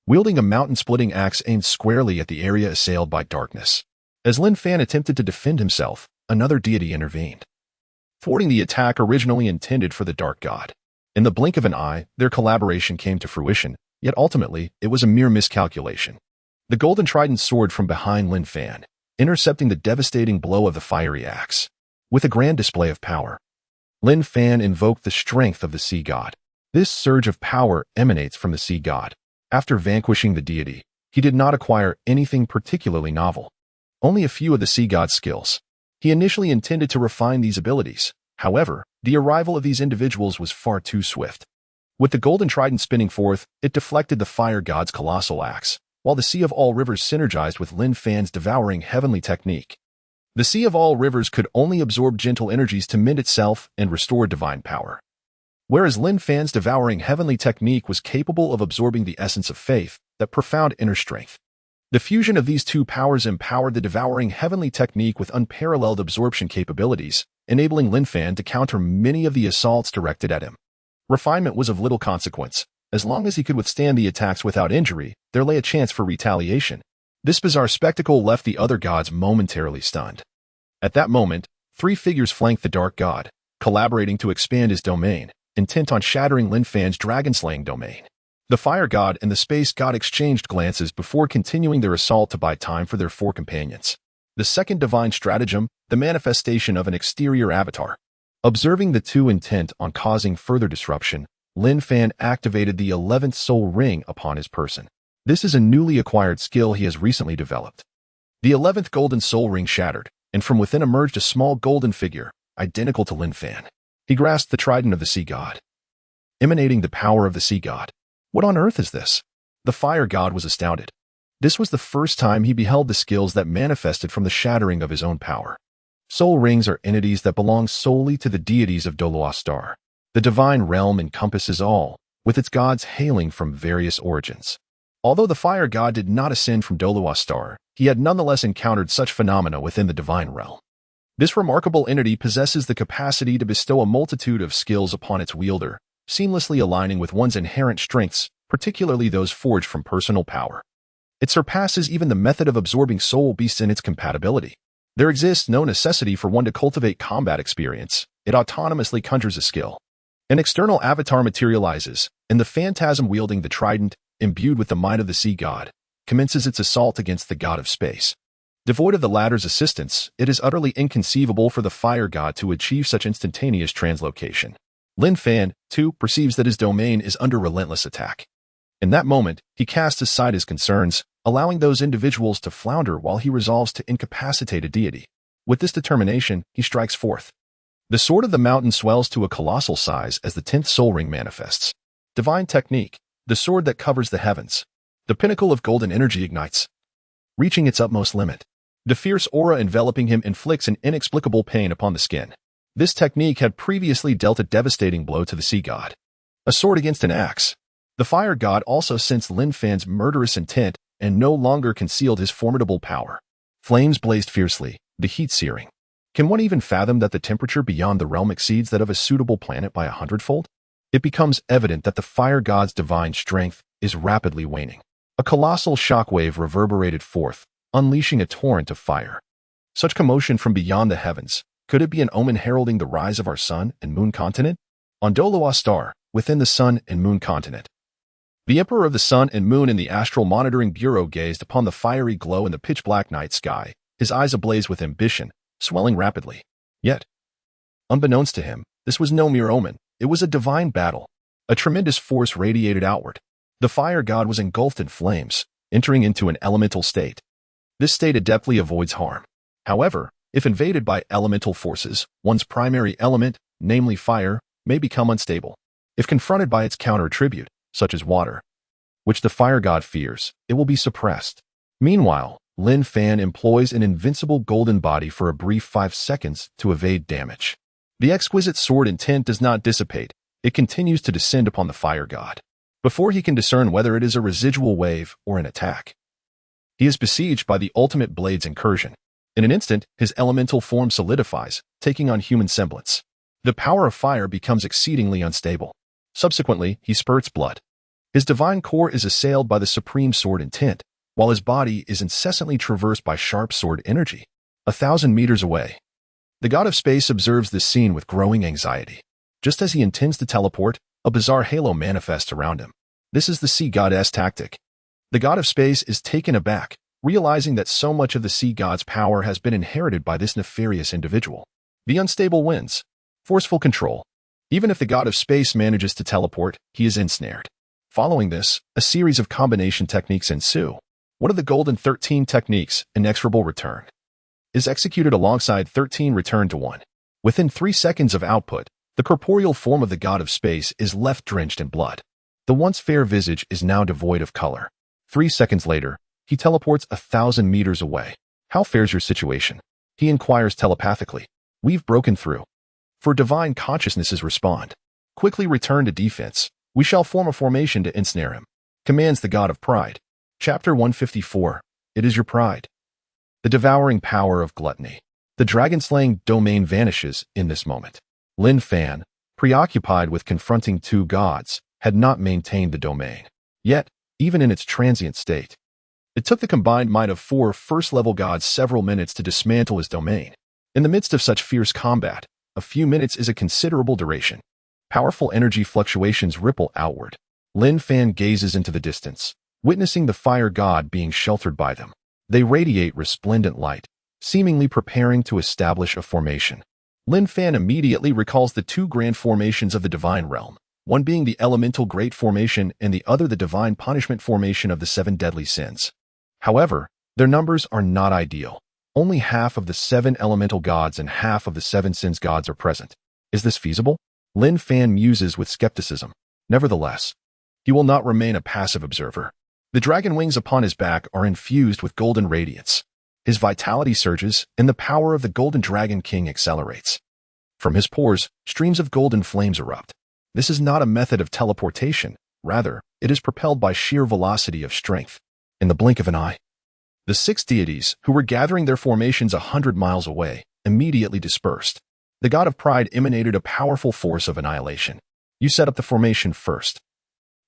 wielding a mountain-splitting axe aimed squarely at the area assailed by darkness. As Lin Fan attempted to defend himself, another deity intervened, thwarting the attack originally intended for the Dark God. In the blink of an eye, their collaboration came to fruition, yet ultimately, it was a mere miscalculation. The golden trident soared from behind Lin Fan, intercepting the devastating blow of the fiery axe. With a grand display of power, Lin Fan invoked the strength of the sea god. This surge of power emanates from the sea god. After vanquishing the deity, he did not acquire anything particularly novel, only a few of the sea god's skills. He initially intended to refine these abilities. However, the arrival of these individuals was far too swift. With the golden trident spinning forth, it deflected the fire god's colossal axe, while the Sea of All Rivers synergized with Lin Fan's devouring heavenly technique. The Sea of All Rivers could only absorb gentle energies to mend itself and restore divine power, whereas Lin Fan's devouring heavenly technique was capable of absorbing the essence of faith, that profound inner strength. The fusion of these two powers empowered the devouring heavenly technique with unparalleled absorption capabilities, enabling Lin Fan to counter many of the assaults directed at him. Refinement was of little consequence. As long as he could withstand the attacks without injury, there lay a chance for retaliation. This bizarre spectacle left the other gods momentarily stunned. At that moment, 3 figures flanked the Dark God, collaborating to expand his domain, intent on shattering Lin Fan's dragon-slaying domain. The fire god and the space god exchanged glances before continuing their assault to buy time for their four companions. The second divine stratagem, the manifestation of an exterior avatar. Observing the two intent on causing further disruption, Lin Fan activated the 11th soul ring upon his person. This is a newly acquired skill he has recently developed. The 11th golden soul ring shattered, and from within emerged a small golden figure, identical to Lin Fan. He grasped the trident of the sea god, emanating the power of the sea god. What on earth is this? The fire god was astounded. This was the first time he beheld the skills that manifested from the shattering of his own power. Soul rings are entities that belong solely to the deities of Douluo. The divine realm encompasses all, with its gods hailing from various origins. Although the fire god did not ascend from Douluo, he had nonetheless encountered such phenomena within the divine realm. This remarkable entity possesses the capacity to bestow a multitude of skills upon its wielder, seamlessly aligning with one's inherent strengths, particularly those forged from personal power. It surpasses even the method of absorbing soul beasts in its compatibility. There exists no necessity for one to cultivate combat experience. It autonomously conjures a skill. An external avatar materializes, and the phantasm wielding the trident, imbued with the might of the sea god, commences its assault against the god of space. Devoid of the latter's assistance, it is utterly inconceivable for the fire god to achieve such instantaneous translocation. Lin Fan, too, perceives that his domain is under relentless attack. In that moment, he casts aside his concerns, allowing those individuals to flounder while he resolves to incapacitate a deity. With this determination, he strikes forth. The sword of the mountain swells to a colossal size as the 10th soul ring manifests. Divine technique, the sword that covers the heavens. The pinnacle of golden energy ignites, reaching its utmost limit. The fierce aura enveloping him inflicts an inexplicable pain upon the skin. This technique had previously dealt a devastating blow to the sea god. A sword against an axe. The fire god also sensed Lin Fan's murderous intent and no longer concealed his formidable power. Flames blazed fiercely, the heat searing. Can one even fathom that the temperature beyond the realm exceeds that of a suitable planet by 100-fold? It becomes evident that the fire god's divine strength is rapidly waning. A colossal shockwave reverberated forth, unleashing a torrent of fire. Such commotion from beyond the heavens. Could it be an omen heralding the rise of our sun and moon continent? On Douluo, within the sun and moon continent. The Emperor of the Sun and Moon in the Astral Monitoring Bureau gazed upon the fiery glow in the pitch-black night sky, his eyes ablaze with ambition, swelling rapidly. Yet, unbeknownst to him, this was no mere omen. It was a divine battle. A tremendous force radiated outward. The fire god was engulfed in flames, entering into an elemental state. This state adeptly avoids harm. However, if invaded by elemental forces, one's primary element, namely fire, may become unstable. If confronted by its counter-attribute, such as water, which the fire god fears, it will be suppressed. Meanwhile, Lin Fan employs an invincible golden body for a brief 5 seconds to evade damage. The exquisite sword intent does not dissipate. It continues to descend upon the fire god. Before he can discern whether it is a residual wave or an attack, he is besieged by the ultimate blade's incursion. In an instant, his elemental form solidifies, taking on human semblance. The power of fire becomes exceedingly unstable. Subsequently, he spurts blood. His divine core is assailed by the supreme sword intent, while his body is incessantly traversed by sharp sword energy. 1,000 meters away, the god of space observes this scene with growing anxiety. Just as he intends to teleport, a bizarre halo manifests around him. This is the sea goddess tactic. The god of space is taken aback, realizing that so much of the sea god's power has been inherited by this nefarious individual. The unstable wins. Forceful control. Even if the god of space manages to teleport, he is ensnared. Following this, a series of combination techniques ensue. One of the golden 13 techniques, inexorable return, is executed alongside 13 return to 1. Within 3 seconds of output, the corporeal form of the god of space is left drenched in blood. The once fair visage is now devoid of color. 3 seconds later, he teleports 1,000 meters away. How fares your situation? He inquires telepathically. We've broken through. For divine consciousnesses respond. Quickly return to defense. We shall form a formation to ensnare him. Commands the god of pride. Chapter 154. It is your pride. The devouring power of gluttony. The dragon-slaying domain vanishes in this moment. Lin Fan, preoccupied with confronting two gods, had not maintained the domain. Yet, even in its transient state, it took the combined might of 4 first-level gods several minutes to dismantle his domain. In the midst of such fierce combat, a few minutes is a considerable duration. Powerful energy fluctuations ripple outward. Lin Fan gazes into the distance, witnessing the fire god being sheltered by them. They radiate resplendent light, seemingly preparing to establish a formation. Lin Fan immediately recalls the two grand formations of the divine realm, one being the elemental great formation and the other the divine punishment formation of the seven deadly sins. However, their numbers are not ideal. Only half of the seven elemental gods and half of the seven sins gods are present. Is this feasible? Lin Fan muses with skepticism. Nevertheless, he will not remain a passive observer. The dragon wings upon his back are infused with golden radiance. His vitality surges, and the power of the Golden Dragon King accelerates. From his pores, streams of golden flames erupt. This is not a method of teleportation. Rather, it is propelled by sheer velocity of strength. In the blink of an eye, the six deities, who were gathering their formations 100 miles away, immediately dispersed. The god of pride emanated a powerful force of annihilation. You set up the formation first.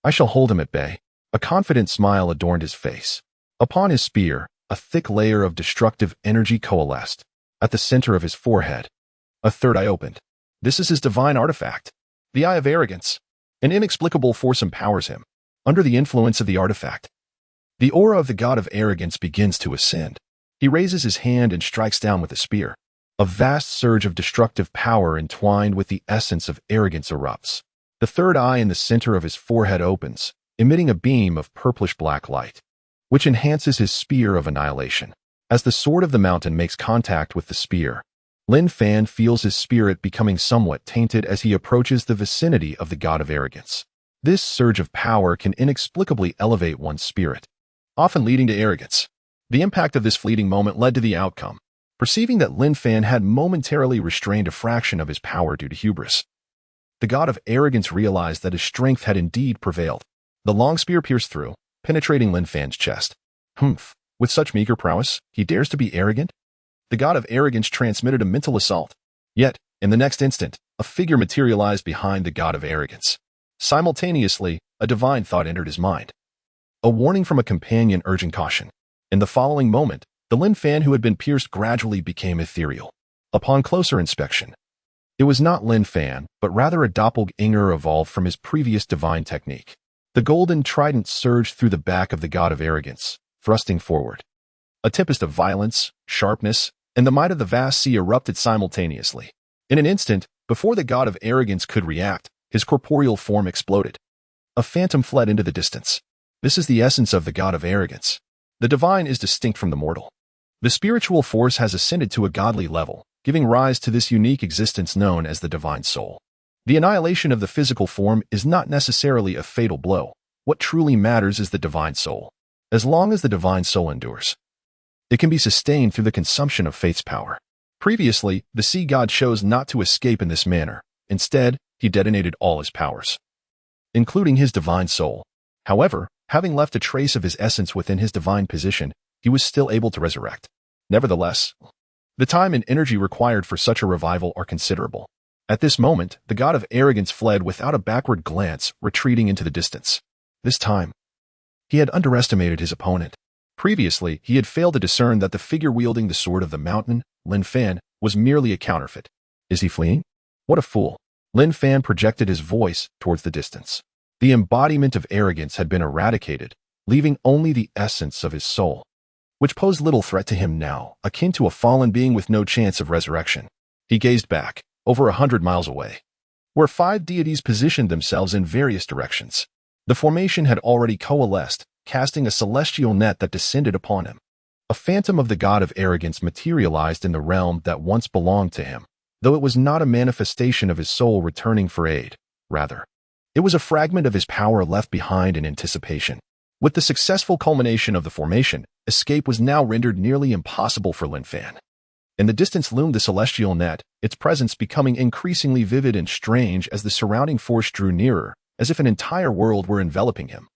I shall hold him at bay. A confident smile adorned his face. Upon his spear, a thick layer of destructive energy coalesced. At the center of his forehead, a third eye opened. This is his divine artifact, the Eye of Arrogance. An inexplicable force empowers him. Under the influence of the artifact, the aura of the god of arrogance begins to ascend. He raises his hand and strikes down with a spear. A vast surge of destructive power entwined with the essence of arrogance erupts. The third eye in the center of his forehead opens, emitting a beam of purplish-black light, which enhances his spear of annihilation. As the sword of the mountain makes contact with the spear, Lin Fan feels his spirit becoming somewhat tainted as he approaches the vicinity of the god of arrogance. This surge of power can inexplicably elevate one's spirit, often leading to arrogance. The impact of this fleeting moment led to the outcome. Perceiving that Lin Fan had momentarily restrained a fraction of his power due to hubris, the god of arrogance realized that his strength had indeed prevailed. The long spear pierced through, penetrating Lin Fan's chest. Humph! With such meager prowess, he dares to be arrogant? The god of arrogance transmitted a mental assault. Yet, in the next instant, a figure materialized behind the god of arrogance. Simultaneously, a divine thought entered his mind. A warning from a companion urging caution. In the following moment, the Lin Fan who had been pierced gradually became ethereal. Upon closer inspection, it was not Lin Fan, but rather a doppelganger evolved from his previous divine technique. The golden trident surged through the back of the god of arrogance, thrusting forward. A tempest of violence, sharpness, and the might of the vast sea erupted simultaneously. In an instant, before the god of arrogance could react, his corporeal form exploded. A phantom fled into the distance. This is the essence of the god of arrogance. The divine is distinct from the mortal. The spiritual force has ascended to a godly level, giving rise to this unique existence known as the divine soul. The annihilation of the physical form is not necessarily a fatal blow. What truly matters is the divine soul. As long as the divine soul endures, it can be sustained through the consumption of faith's power. Previously, the sea god chose not to escape in this manner. Instead, he detonated all his powers, including his divine soul. However, having left a trace of his essence within his divine position, he was still able to resurrect. Nevertheless, the time and energy required for such a revival are considerable. At this moment, the god of arrogance fled without a backward glance, retreating into the distance. This time, he had underestimated his opponent. Previously, he had failed to discern that the figure wielding the sword of the mountain, Lin Fan, was merely a counterfeit. Is he fleeing? What a fool! Lin Fan projected his voice towards the distance. The embodiment of arrogance had been eradicated, leaving only the essence of his soul, which posed little threat to him now, akin to a fallen being with no chance of resurrection. He gazed back, over 100 miles away, where 5 deities positioned themselves in various directions. The formation had already coalesced, casting a celestial net that descended upon him. A phantom of the god of arrogance materialized in the realm that once belonged to him, though it was not a manifestation of his soul returning for aid. Rather, it was a fragment of his power left behind in anticipation. With the successful culmination of the formation, escape was now rendered nearly impossible for Lin Fan. In the distance loomed the celestial net, its presence becoming increasingly vivid and strange as the surrounding force drew nearer, as if an entire world were enveloping him.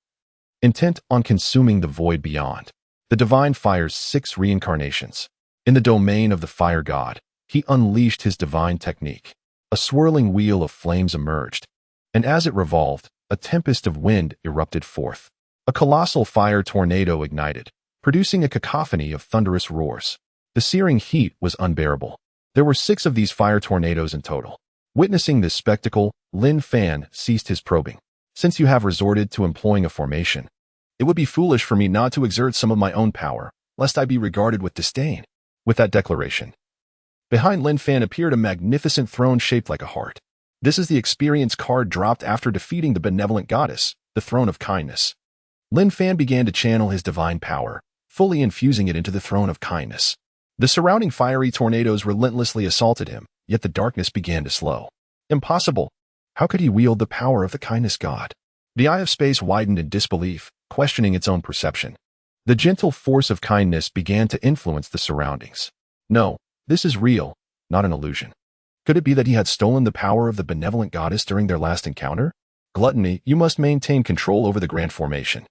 Intent on consuming the void beyond, the divine fires 6 reincarnations. In the domain of the fire god, he unleashed his divine technique. A swirling wheel of flames emerged, and as it revolved, a tempest of wind erupted forth. A colossal fire tornado ignited, producing a cacophony of thunderous roars. The searing heat was unbearable. There were 6 of these fire tornadoes in total. Witnessing this spectacle, Lin Fan ceased his probing. Since you have resorted to employing a formation, it would be foolish for me not to exert some of my own power, lest I be regarded with disdain." With that declaration, behind Lin Fan appeared a magnificent throne shaped like a heart. This is the experience card dropped after defeating the benevolent goddess, the throne of kindness. Lin Fan began to channel his divine power, fully infusing it into the throne of kindness. The surrounding fiery tornadoes relentlessly assaulted him, yet the darkness began to slow. Impossible! How could he wield the power of the kindness god? The eye of space widened in disbelief, questioning its own perception. The gentle force of kindness began to influence the surroundings. No, this is real, not an illusion. Could it be that he had stolen the power of the benevolent goddess during their last encounter? Gluttony, you must maintain control over the grand formation.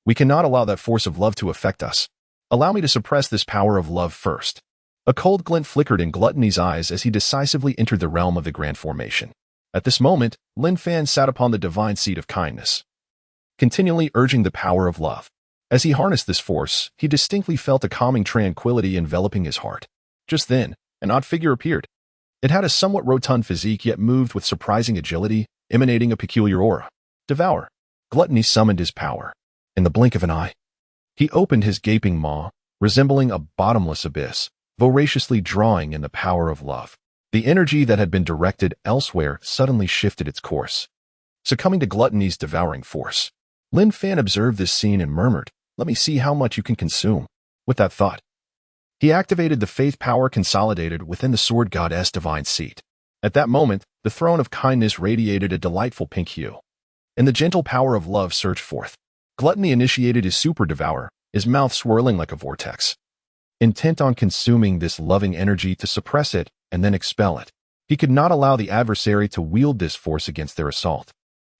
We cannot allow that force of love to affect us. Allow me to suppress this power of love first. A cold glint flickered in Gluttony's eyes as he decisively entered the realm of the grand formation. At this moment, Lin Fan sat upon the divine seat of kindness, continually urging the power of love. As he harnessed this force, he distinctly felt a calming tranquility enveloping his heart. Just then, an odd figure appeared. It had a somewhat rotund physique yet moved with surprising agility, emanating a peculiar aura. Devour. Gluttony summoned his power. In the blink of an eye, he opened his gaping maw, resembling a bottomless abyss, voraciously drawing in the power of love. The energy that had been directed elsewhere suddenly shifted its course, succumbing to Gluttony's devouring force. Lin Fan observed this scene and murmured, "Let me see how much you can consume." With that thought, he activated the faith power consolidated within the sword goddess divine seat. At that moment, the throne of kindness radiated a delightful pink hue, and the gentle power of love surged forth. Gluttony initiated his super devour, his mouth swirling like a vortex, intent on consuming this loving energy to suppress it and then expel it. He could not allow the adversary to wield this force against their assault.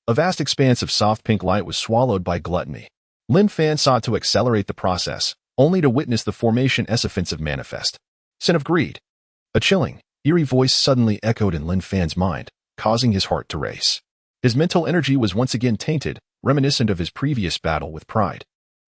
A vast expanse of soft pink light was swallowed by Gluttony. Lin Fan sought to accelerate the process, only to witness the formation S offensive manifest. Sin of greed. A chilling, eerie voice suddenly echoed in Lin Fan's mind, causing his heart to race. His mental energy was once again tainted, reminiscent of his previous battle with pride.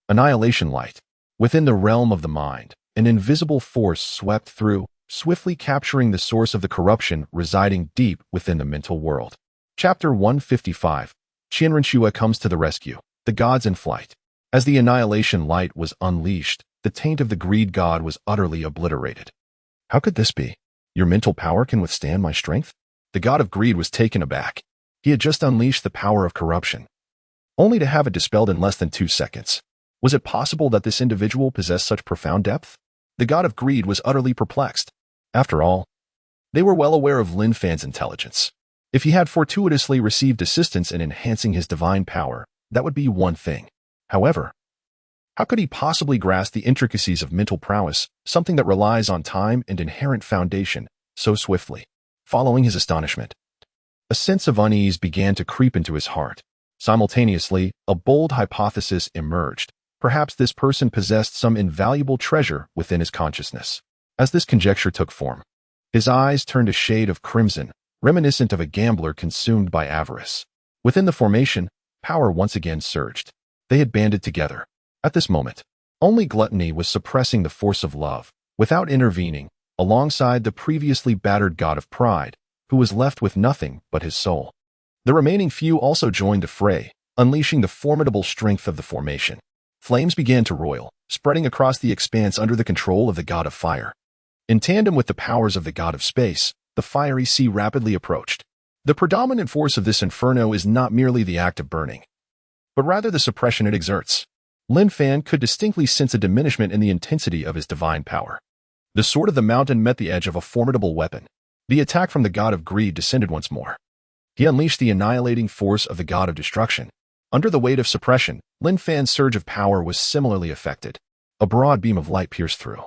Annihilation light. Within the realm of the mind, an invisible force swept through, swiftly capturing the source of the corruption residing deep within the mental world. Chapter 155. Qian Renxue comes to the rescue. The gods in flight. As the annihilation light was unleashed, the taint of the greed god was utterly obliterated. How could this be? Your mental power can withstand my strength? The god of greed was taken aback. He had just unleashed the power of corruption, only to have it dispelled in less than 2 seconds. Was it possible that this individual possessed such profound depth? The god of greed was utterly perplexed. After all, they were well aware of Lin Fan's intelligence. If he had fortuitously received assistance in enhancing his divine power, that would be one thing. However, how could he possibly grasp the intricacies of mental prowess, something that relies on time and inherent foundation, so swiftly? Following his astonishment, a sense of unease began to creep into his heart. Simultaneously, a bold hypothesis emerged. Perhaps this person possessed some invaluable treasure within his consciousness. As this conjecture took form, his eyes turned a shade of crimson, reminiscent of a gambler consumed by avarice. Within the formation, power once again surged. They had banded together. At this moment, only Gluttony was suppressing the force of love, without intervening, alongside the previously battered god of pride, who was left with nothing but his soul. The remaining few also joined the fray, unleashing the formidable strength of the formation. Flames began to roil, spreading across the expanse under the control of the god of fire. In tandem with the powers of the god of space, the fiery sea rapidly approached. The predominant force of this inferno is not merely the act of burning, but rather the suppression it exerts. Lin Fan could distinctly sense a diminishment in the intensity of his divine power. The sword of the mountain met the edge of a formidable weapon. The attack from the god of greed descended once more. He unleashed the annihilating force of the god of destruction. Under the weight of suppression, Lin Fan's surge of power was similarly affected. A broad beam of light pierced through,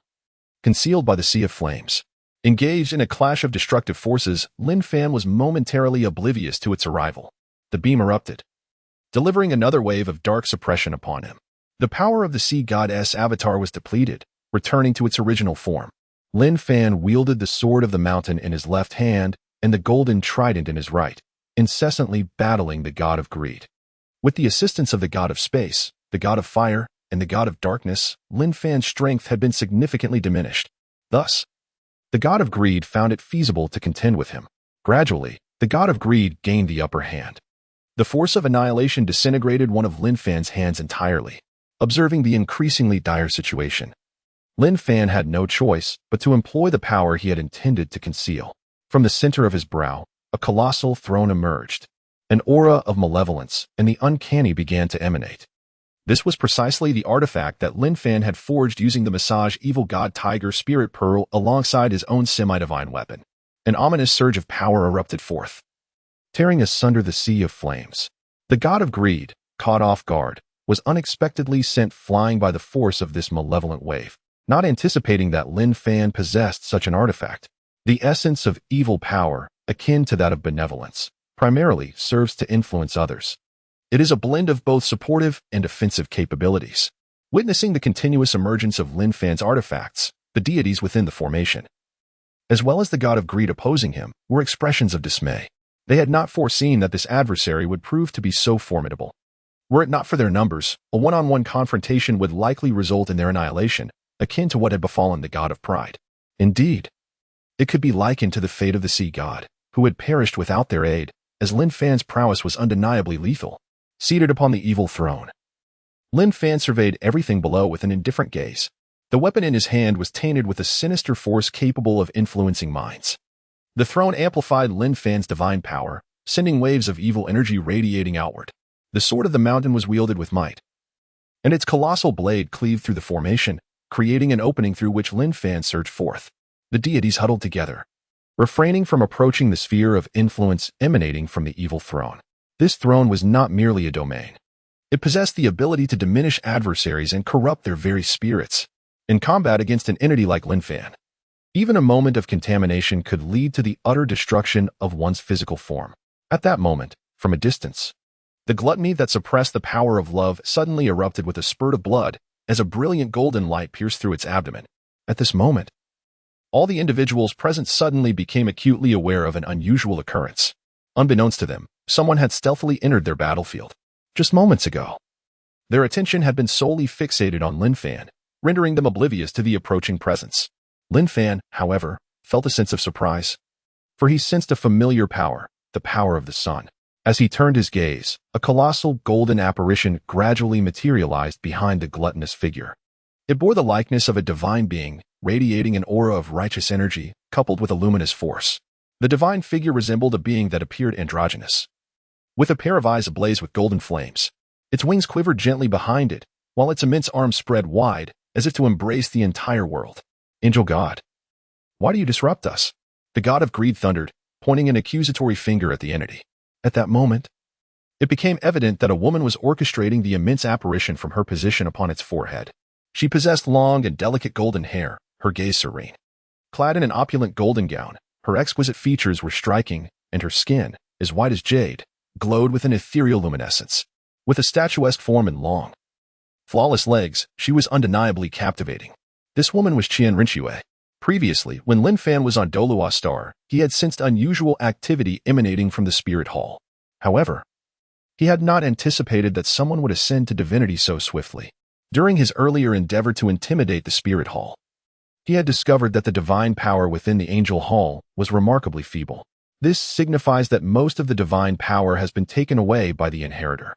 concealed by the sea of flames. Engaged in a clash of destructive forces, Lin Fan was momentarily oblivious to its arrival. The beam erupted, delivering another wave of dark suppression upon him. The power of the sea goddess avatar was depleted, returning to its original form. Lin Fan wielded the sword of the mountain in his left hand and the golden trident in his right, incessantly battling the god of greed. With the assistance of the god of space, the god of fire, and the god of darkness, Lin Fan's strength had been significantly diminished. Thus, the god of greed found it feasible to contend with him. Gradually, the god of greed gained the upper hand. The force of annihilation disintegrated one of Lin Fan's hands entirely. Observing the increasingly dire situation, Lin Fan had no choice but to employ the power he had intended to conceal. From the center of his brow, a colossal throne emerged. An aura of malevolence and the uncanny began to emanate. This was precisely the artifact that Lin Fan had forged using the Massage Evil God Tiger Spirit Pearl alongside his own semi-divine weapon. An ominous surge of power erupted forth, tearing asunder the sea of flames. The god of greed, caught off guard, was unexpectedly sent flying by the force of this malevolent wave, not anticipating that Lin Fan possessed such an artifact. The essence of evil power, akin to that of benevolence, primarily serves to influence others. It is a blend of both supportive and offensive capabilities. Witnessing the continuous emergence of Lin Fan's artifacts, the deities within the formation, as well as the god of greed opposing him, were expressions of dismay. They had not foreseen that this adversary would prove to be so formidable. Were it not for their numbers, a one-on-one confrontation would likely result in their annihilation, akin to what had befallen the god of pride. Indeed, it could be likened to the fate of the sea god, who had perished without their aid, as Lin Fan's prowess was undeniably lethal. Seated upon the evil throne, Lin Fan surveyed everything below with an indifferent gaze. The weapon in his hand was tainted with a sinister force capable of influencing minds. The throne amplified Lin Fan's divine power, sending waves of evil energy radiating outward. The sword of the mountain was wielded with might, and its colossal blade cleaved through the formation, creating an opening through which Lin Fan surged forth. The deities huddled together, refraining from approaching the sphere of influence emanating from the evil throne. This throne was not merely a domain. It possessed the ability to diminish adversaries and corrupt their very spirits. In combat against an entity like Lin Fan, even a moment of contamination could lead to the utter destruction of one's physical form. At that moment, from a distance, the gluttony that suppressed the power of love suddenly erupted with a spurt of blood as a brilliant golden light pierced through its abdomen. At this moment, all the individuals present suddenly became acutely aware of an unusual occurrence. Unbeknownst to them, someone had stealthily entered their battlefield. Just moments ago, their attention had been solely fixated on Lin Fan, rendering them oblivious to the approaching presence. Lin Fan, however, felt a sense of surprise, for he sensed a familiar power, the power of the sun. As he turned his gaze, a colossal golden apparition gradually materialized behind the gluttonous figure. It bore the likeness of a divine being, radiating an aura of righteous energy, coupled with a luminous force. The divine figure resembled a being that appeared androgynous, with a pair of eyes ablaze with golden flames. Its wings quivered gently behind it, while its immense arms spread wide, as if to embrace the entire world. Angel God, why do you disrupt us? The god of greed thundered, pointing an accusatory finger at the entity. At that moment, it became evident that a woman was orchestrating the immense apparition from her position upon its forehead. She possessed long and delicate golden hair, her gaze serene. Clad in an opulent golden gown, her exquisite features were striking, and her skin, as white as jade, glowed with an ethereal luminescence. With a statuesque form and long, flawless legs, she was undeniably captivating. This woman was Qian Renxue. Previously, when Lin Fan was on Douluo Star, he had sensed unusual activity emanating from the spirit hall. However, he had not anticipated that someone would ascend to divinity so swiftly. During his earlier endeavor to intimidate the spirit hall, he had discovered that the divine power within the angel hall was remarkably feeble. This signifies that most of the divine power has been taken away by the inheritor.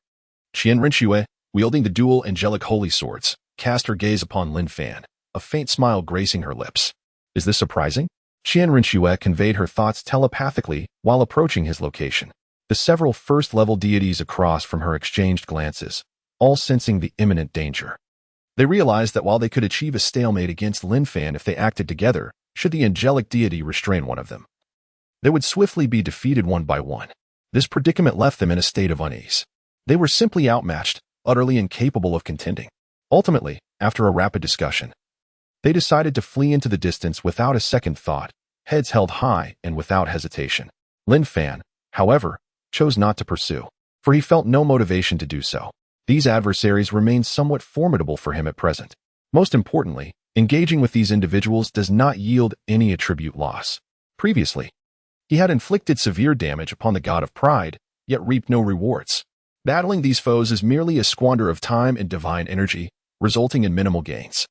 Qian Renxue, wielding the dual angelic holy swords, cast her gaze upon Lin Fan, a faint smile gracing her lips. Is this surprising? Qian Renxue conveyed her thoughts telepathically while approaching his location. The several first-level deities across from her exchanged glances, all sensing the imminent danger. They realized that while they could achieve a stalemate against Lin Fan if they acted together, should the angelic deity restrain one of them, they would swiftly be defeated one by one. This predicament left them in a state of unease. They were simply outmatched, utterly incapable of contending. Ultimately, after a rapid discussion, they decided to flee into the distance without a second thought, heads held high and without hesitation. Lin Fan, however, chose not to pursue, for he felt no motivation to do so. These adversaries remained somewhat formidable for him at present. Most importantly, engaging with these individuals does not yield any attribute loss. Previously, he had inflicted severe damage upon the god of pride, yet reaped no rewards. Battling these foes is merely a squander of time and divine energy, resulting in minimal gains.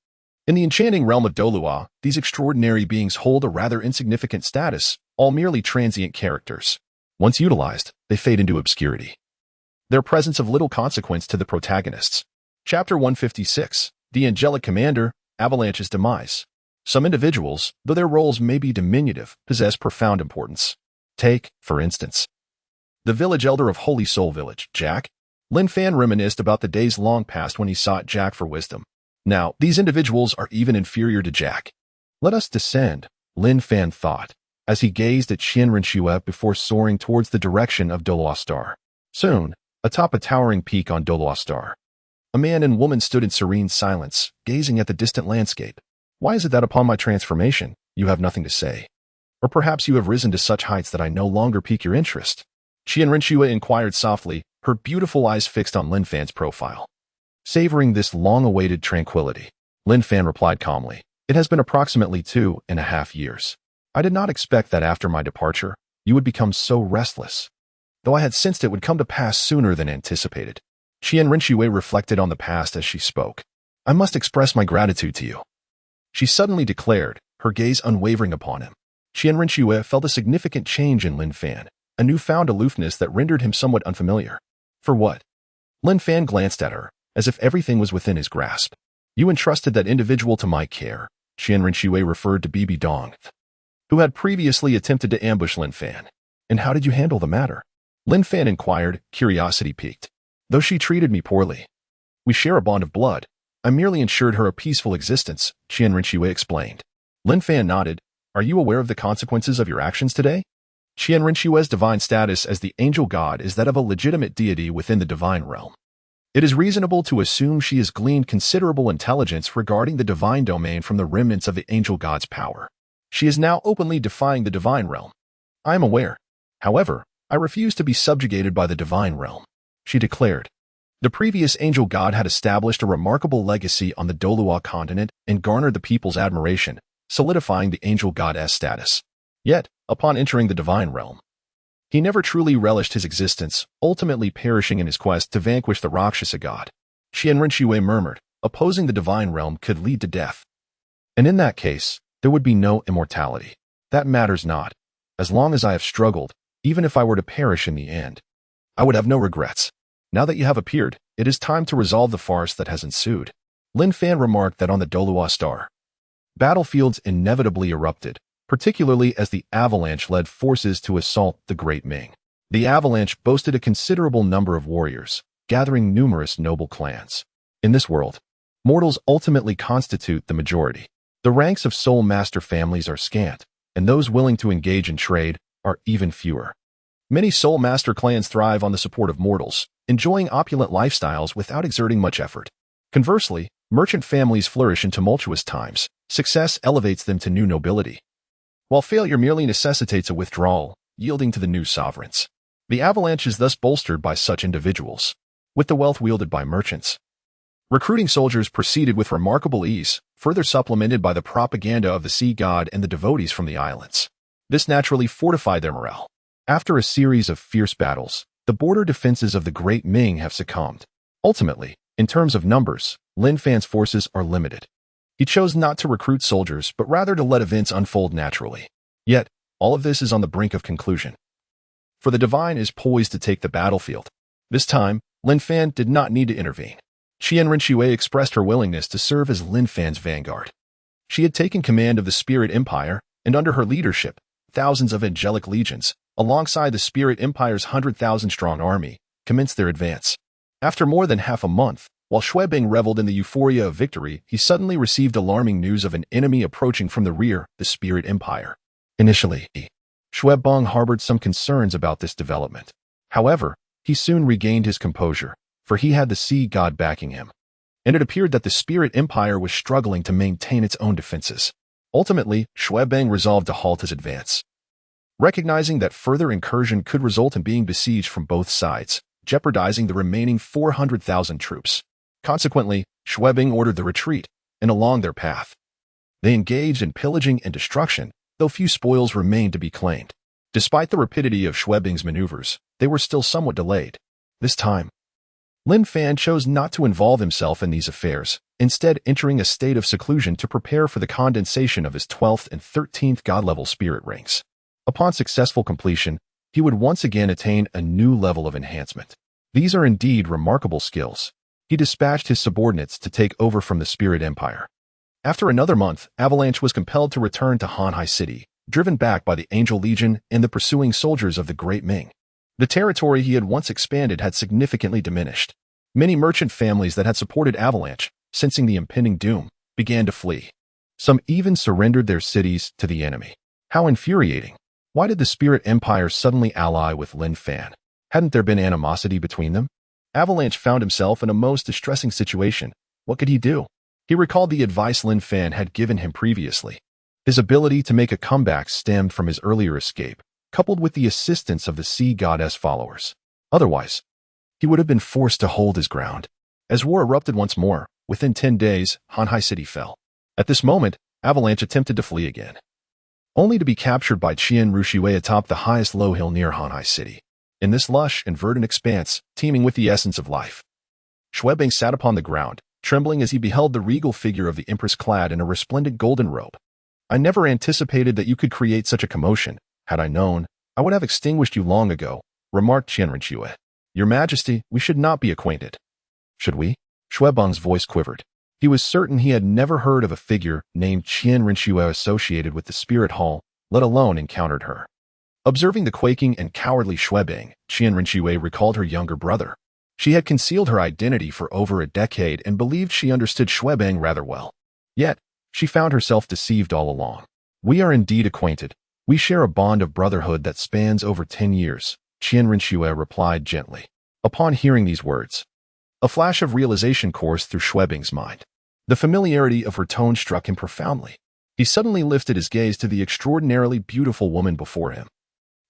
In the enchanting realm of Douluo, these extraordinary beings hold a rather insignificant status, all merely transient characters. Once utilized, they fade into obscurity. their presence of little consequence to the protagonists. Chapter 156, The Angelic Commander, Avalanche's Demise. Some individuals, though their roles may be diminutive, possess profound importance. Take, for instance, the village elder of Holy Soul Village, Jack. Lin Fan reminisced about the days long past when he sought Jack for wisdom. Now, these individuals are even inferior to Jack. Let us descend, Lin Fan thought, as he gazed at Qian Renxue before soaring towards the direction of Douluo Star. Soon, atop a towering peak on Douluo Star, a man and woman stood in serene silence, gazing at the distant landscape. Why is it that upon my transformation, you have nothing to say? Or perhaps you have risen to such heights that I no longer pique your interest? Qian Renxue inquired softly, her beautiful eyes fixed on Lin Fan's profile. Savoring this long-awaited tranquility, Lin Fan replied calmly, "It has been approximately 2.5 years. I did not expect that after my departure, you would become so restless, though I had sensed it would come to pass sooner than anticipated." Qian Renxue reflected on the past as she spoke. "I must express my gratitude to you," she suddenly declared, her gaze unwavering upon him. Qian Renxue felt a significant change in Lin Fan, a newfound aloofness that rendered him somewhat unfamiliar. "For what?" Lin Fan glanced at her, as if everything was within his grasp. "You entrusted that individual to my care." Qian Renxue referred to Bibi Dong, who had previously attempted to ambush Lin Fan. "And how did you handle the matter?" Lin Fan inquired, curiosity piqued. "Though she treated me poorly, we share a bond of blood. I merely ensured her a peaceful existence," Qian Renxue explained. Lin Fan nodded. "Are you aware of the consequences of your actions today?" Qian Renxue's divine status as the angel god is that of a legitimate deity within the divine realm. It is reasonable to assume she has gleaned considerable intelligence regarding the divine domain from the remnants of the angel god's power. She is now openly defying the divine realm. "I am aware. However, I refuse to be subjugated by the divine realm," she declared. The previous angel god had established a remarkable legacy on the Douluo Continent and garnered the people's admiration, solidifying the angel god's status. Yet, upon entering the divine realm, he never truly relished his existence, ultimately perishing in his quest to vanquish the Rakshasa god. Qian Renxue murmured, "Opposing the divine realm could lead to death. And in that case, there would be no immortality. That matters not. As long as I have struggled, even if I were to perish in the end, I would have no regrets. Now that you have appeared, it is time to resolve the farce that has ensued." Lin Fan remarked that on the Douluo Star, battlefields inevitably erupted, particularly as the Avalanche led forces to assault the Great Ming. The Avalanche boasted a considerable number of warriors, gathering numerous noble clans. In this world, mortals ultimately constitute the majority. The ranks of soul master families are scant, and those willing to engage in trade are even fewer. Many soul master clans thrive on the support of mortals, enjoying opulent lifestyles without exerting much effort. Conversely, merchant families flourish in tumultuous times. Success elevates them to new nobility, while failure merely necessitates a withdrawal, yielding to the new sovereigns. The Avalanche is thus bolstered by such individuals, with the wealth wielded by merchants. Recruiting soldiers proceeded with remarkable ease, further supplemented by the propaganda of the sea god and the devotees from the islands. This naturally fortified their morale. After a series of fierce battles, the border defenses of the Great Ming have succumbed. Ultimately, in terms of numbers, Lin Fan's forces are limited. He chose not to recruit soldiers, but rather to let events unfold naturally. Yet, all of this is on the brink of conclusion. For the divine is poised to take the battlefield. This time, Lin Fan did not need to intervene. Qian Renxue expressed her willingness to serve as Lin Fan's vanguard. She had taken command of the Spirit Empire, and under her leadership, thousands of angelic legions, alongside the Spirit Empire's 100,000-strong army, commenced their advance. After more than half a month, while Xue Qinghe reveled in the euphoria of victory, he suddenly received alarming news of an enemy approaching from the rear, the Spirit Empire. Initially, Xue Qinghe harbored some concerns about this development. However, he soon regained his composure, for he had the sea god backing him, and it appeared that the Spirit Empire was struggling to maintain its own defenses. Ultimately, Xue Qinghe resolved to halt his advance, recognizing that further incursion could result in being besieged from both sides, jeopardizing the remaining 400,000 troops. Consequently, Xue Qinghe ordered the retreat, and along their path, they engaged in pillaging and destruction, though few spoils remained to be claimed. Despite the rapidity of Xue Qinghe's maneuvers, they were still somewhat delayed. This time, Lin Fan chose not to involve himself in these affairs, instead entering a state of seclusion to prepare for the condensation of his 12th and 13th god-level spirit ranks. Upon successful completion, he would once again attain a new level of enhancement. These are indeed remarkable skills. He dispatched his subordinates to take over from the Spirit Empire. After another month, Avalanche was compelled to return to Hanhai City, driven back by the Angel Legion and the pursuing soldiers of the Great Ming. The territory he had once expanded had significantly diminished. Many merchant families that had supported Avalanche, sensing the impending doom, began to flee. Some even surrendered their cities to the enemy. How infuriating! Why did the Spirit Empire suddenly ally with Lin Fan? Hadn't there been animosity between them? Avalanche found himself in a most distressing situation. What could he do? He recalled the advice Lin Fan had given him previously. His ability to make a comeback stemmed from his earlier escape, coupled with the assistance of the sea goddess followers. Otherwise, he would have been forced to hold his ground. As war erupted once more, within 10 days, Hanhai City fell. At this moment, Avalanche attempted to flee again, only to be captured by Qian Renxue atop the highest low hill near Hanhai City. In this lush and verdant expanse, teeming with the essence of life, Xue Qinghe sat upon the ground, trembling as he beheld the regal figure of the empress clad in a resplendent golden robe. I never anticipated that you could create such a commotion. Had I known, I would have extinguished you long ago, remarked Qian Renxue. Your Majesty, we should not be acquainted. Should we? Xue Qinghe's voice quivered. He was certain he had never heard of a figure named Qian Renxue associated with the Spirit Hall, let alone encountered her. Observing the quaking and cowardly Xue Qinghe, Qian Renxue recalled her younger brother. She had concealed her identity for over a decade and believed she understood Xue Qinghe rather well. Yet, she found herself deceived all along. We are indeed acquainted. We share a bond of brotherhood that spans over 10 years, Qian Renxue replied gently. Upon hearing these words, a flash of realization coursed through Xue Qinghe's mind. The familiarity of her tone struck him profoundly. He suddenly lifted his gaze to the extraordinarily beautiful woman before him,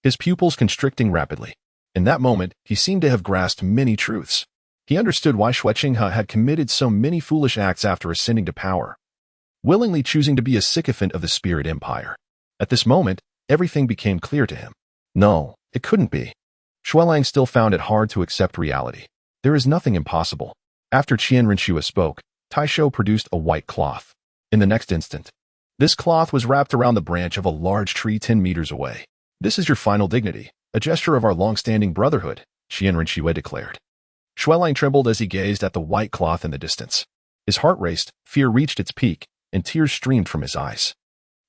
his pupils constricting rapidly. In that moment, he seemed to have grasped many truths. He understood why Xue Qinghe had committed so many foolish acts after ascending to power, willingly choosing to be a sycophant of the Spirit Empire. At this moment, everything became clear to him. No, it couldn't be. Xue Qinghe still found it hard to accept reality. There is nothing impossible. After Qian Renxue spoke, Taisho produced a white cloth. In the next instant, this cloth was wrapped around the branch of a large tree 10 meters away. This is your final dignity, a gesture of our long-standing brotherhood, Qian Renxue declared. Xue Qinghe trembled as he gazed at the white cloth in the distance. His heart raced, fear reached its peak, and tears streamed from his eyes.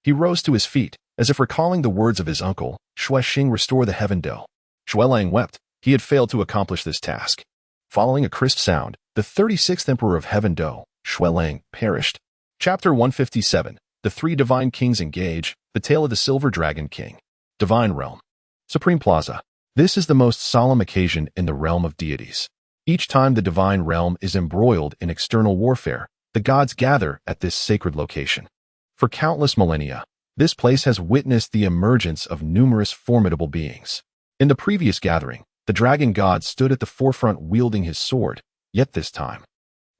He rose to his feet, as if recalling the words of his uncle, Xue Qinghe restore the Heaven Dou. Xue Qinghe wept. He had failed to accomplish this task. Following a crisp sound, the 36th Emperor of Heaven Dou, Xue Qinghe, perished. Chapter 157. The Three Divine Kings Engage, The Tale of the Silver Dragon King. Divine Realm. Supreme Plaza. This is the most solemn occasion in the realm of deities. Each time the divine realm is embroiled in external warfare, the gods gather at this sacred location. For countless millennia, this place has witnessed the emergence of numerous formidable beings. In the previous gathering, the dragon god stood at the forefront wielding his sword, yet this time,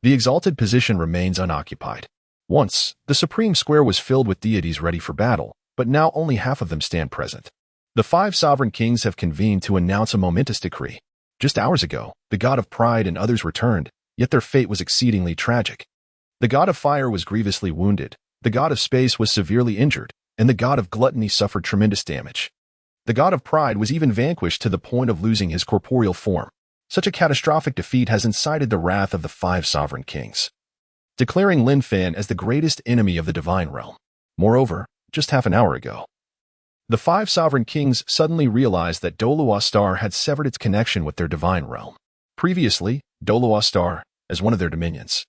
the exalted position remains unoccupied. Once, the supreme square was filled with deities ready for battle, but now only half of them stand present. The 5 sovereign kings have convened to announce a momentous decree. Just hours ago, the god of pride and others returned, yet their fate was exceedingly tragic. The god of fire was grievously wounded, the god of space was severely injured, and the god of gluttony suffered tremendous damage. The god of pride was even vanquished to the point of losing his corporeal form. Such a catastrophic defeat has incited the wrath of the 5 sovereign kings, declaring Lin Fan as the greatest enemy of the divine realm. Moreover, just half an hour ago, the 5 sovereign kings suddenly realized that Douluo had severed its connection with their divine realm. Previously, Douluo, as one of their dominions,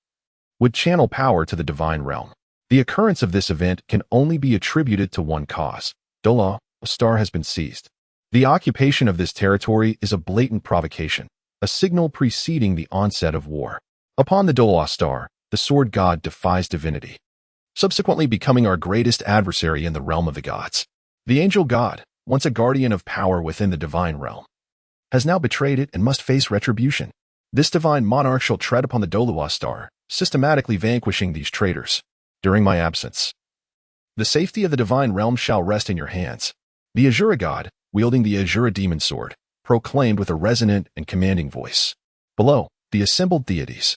would channel power to the divine realm. The occurrence of this event can only be attributed to one cause. Douluo has been seized. The occupation of this territory is a blatant provocation, a signal preceding the onset of war. Upon the Douluo, the sword god defies divinity, subsequently becoming our greatest adversary in the realm of the gods. The angel god, once a guardian of power within the divine realm, has now betrayed it and must face retribution. This divine monarch shall tread upon the Douluo, systematically vanquishing these traitors. During my absence, the safety of the divine realm shall rest in your hands. The Azura god, wielding the Azura demon sword, proclaimed with a resonant and commanding voice. Below, the assembled deities,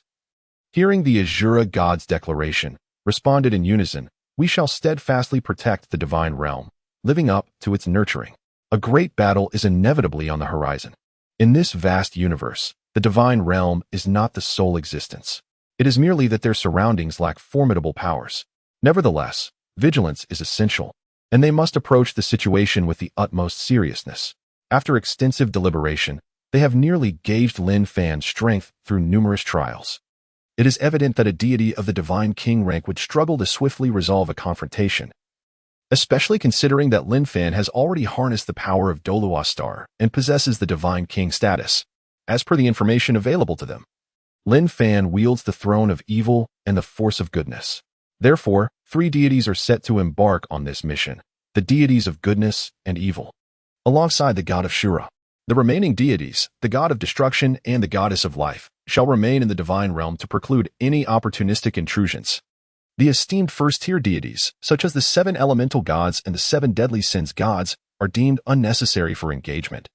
hearing the Azura god's declaration, responded in unison, "We shall steadfastly protect the divine realm, living up to its nurturing." A great battle is inevitably on the horizon. In this vast universe, The divine realm is not the sole existence. It is merely that their surroundings lack formidable powers. Nevertheless, vigilance is essential, and they must approach the situation with the utmost seriousness. After extensive deliberation, they have nearly gauged Lin Fan's strength through numerous trials. It is evident that a deity of the divine king rank would struggle to swiftly resolve a confrontation, especially considering that Lin Fan has already harnessed the power of Douluo and possesses the divine king status. As per the information available to them, Lin Fan wields the throne of evil and the force of goodness. Therefore, 3 deities are set to embark on this mission, the deities of goodness and evil, alongside the god of Shura. The remaining deities, the god of destruction and the goddess of life, shall remain in the divine realm to preclude any opportunistic intrusions. The esteemed first-tier deities, such as the 7 elemental gods and the 7 deadly sins gods, are deemed unnecessary for engagement,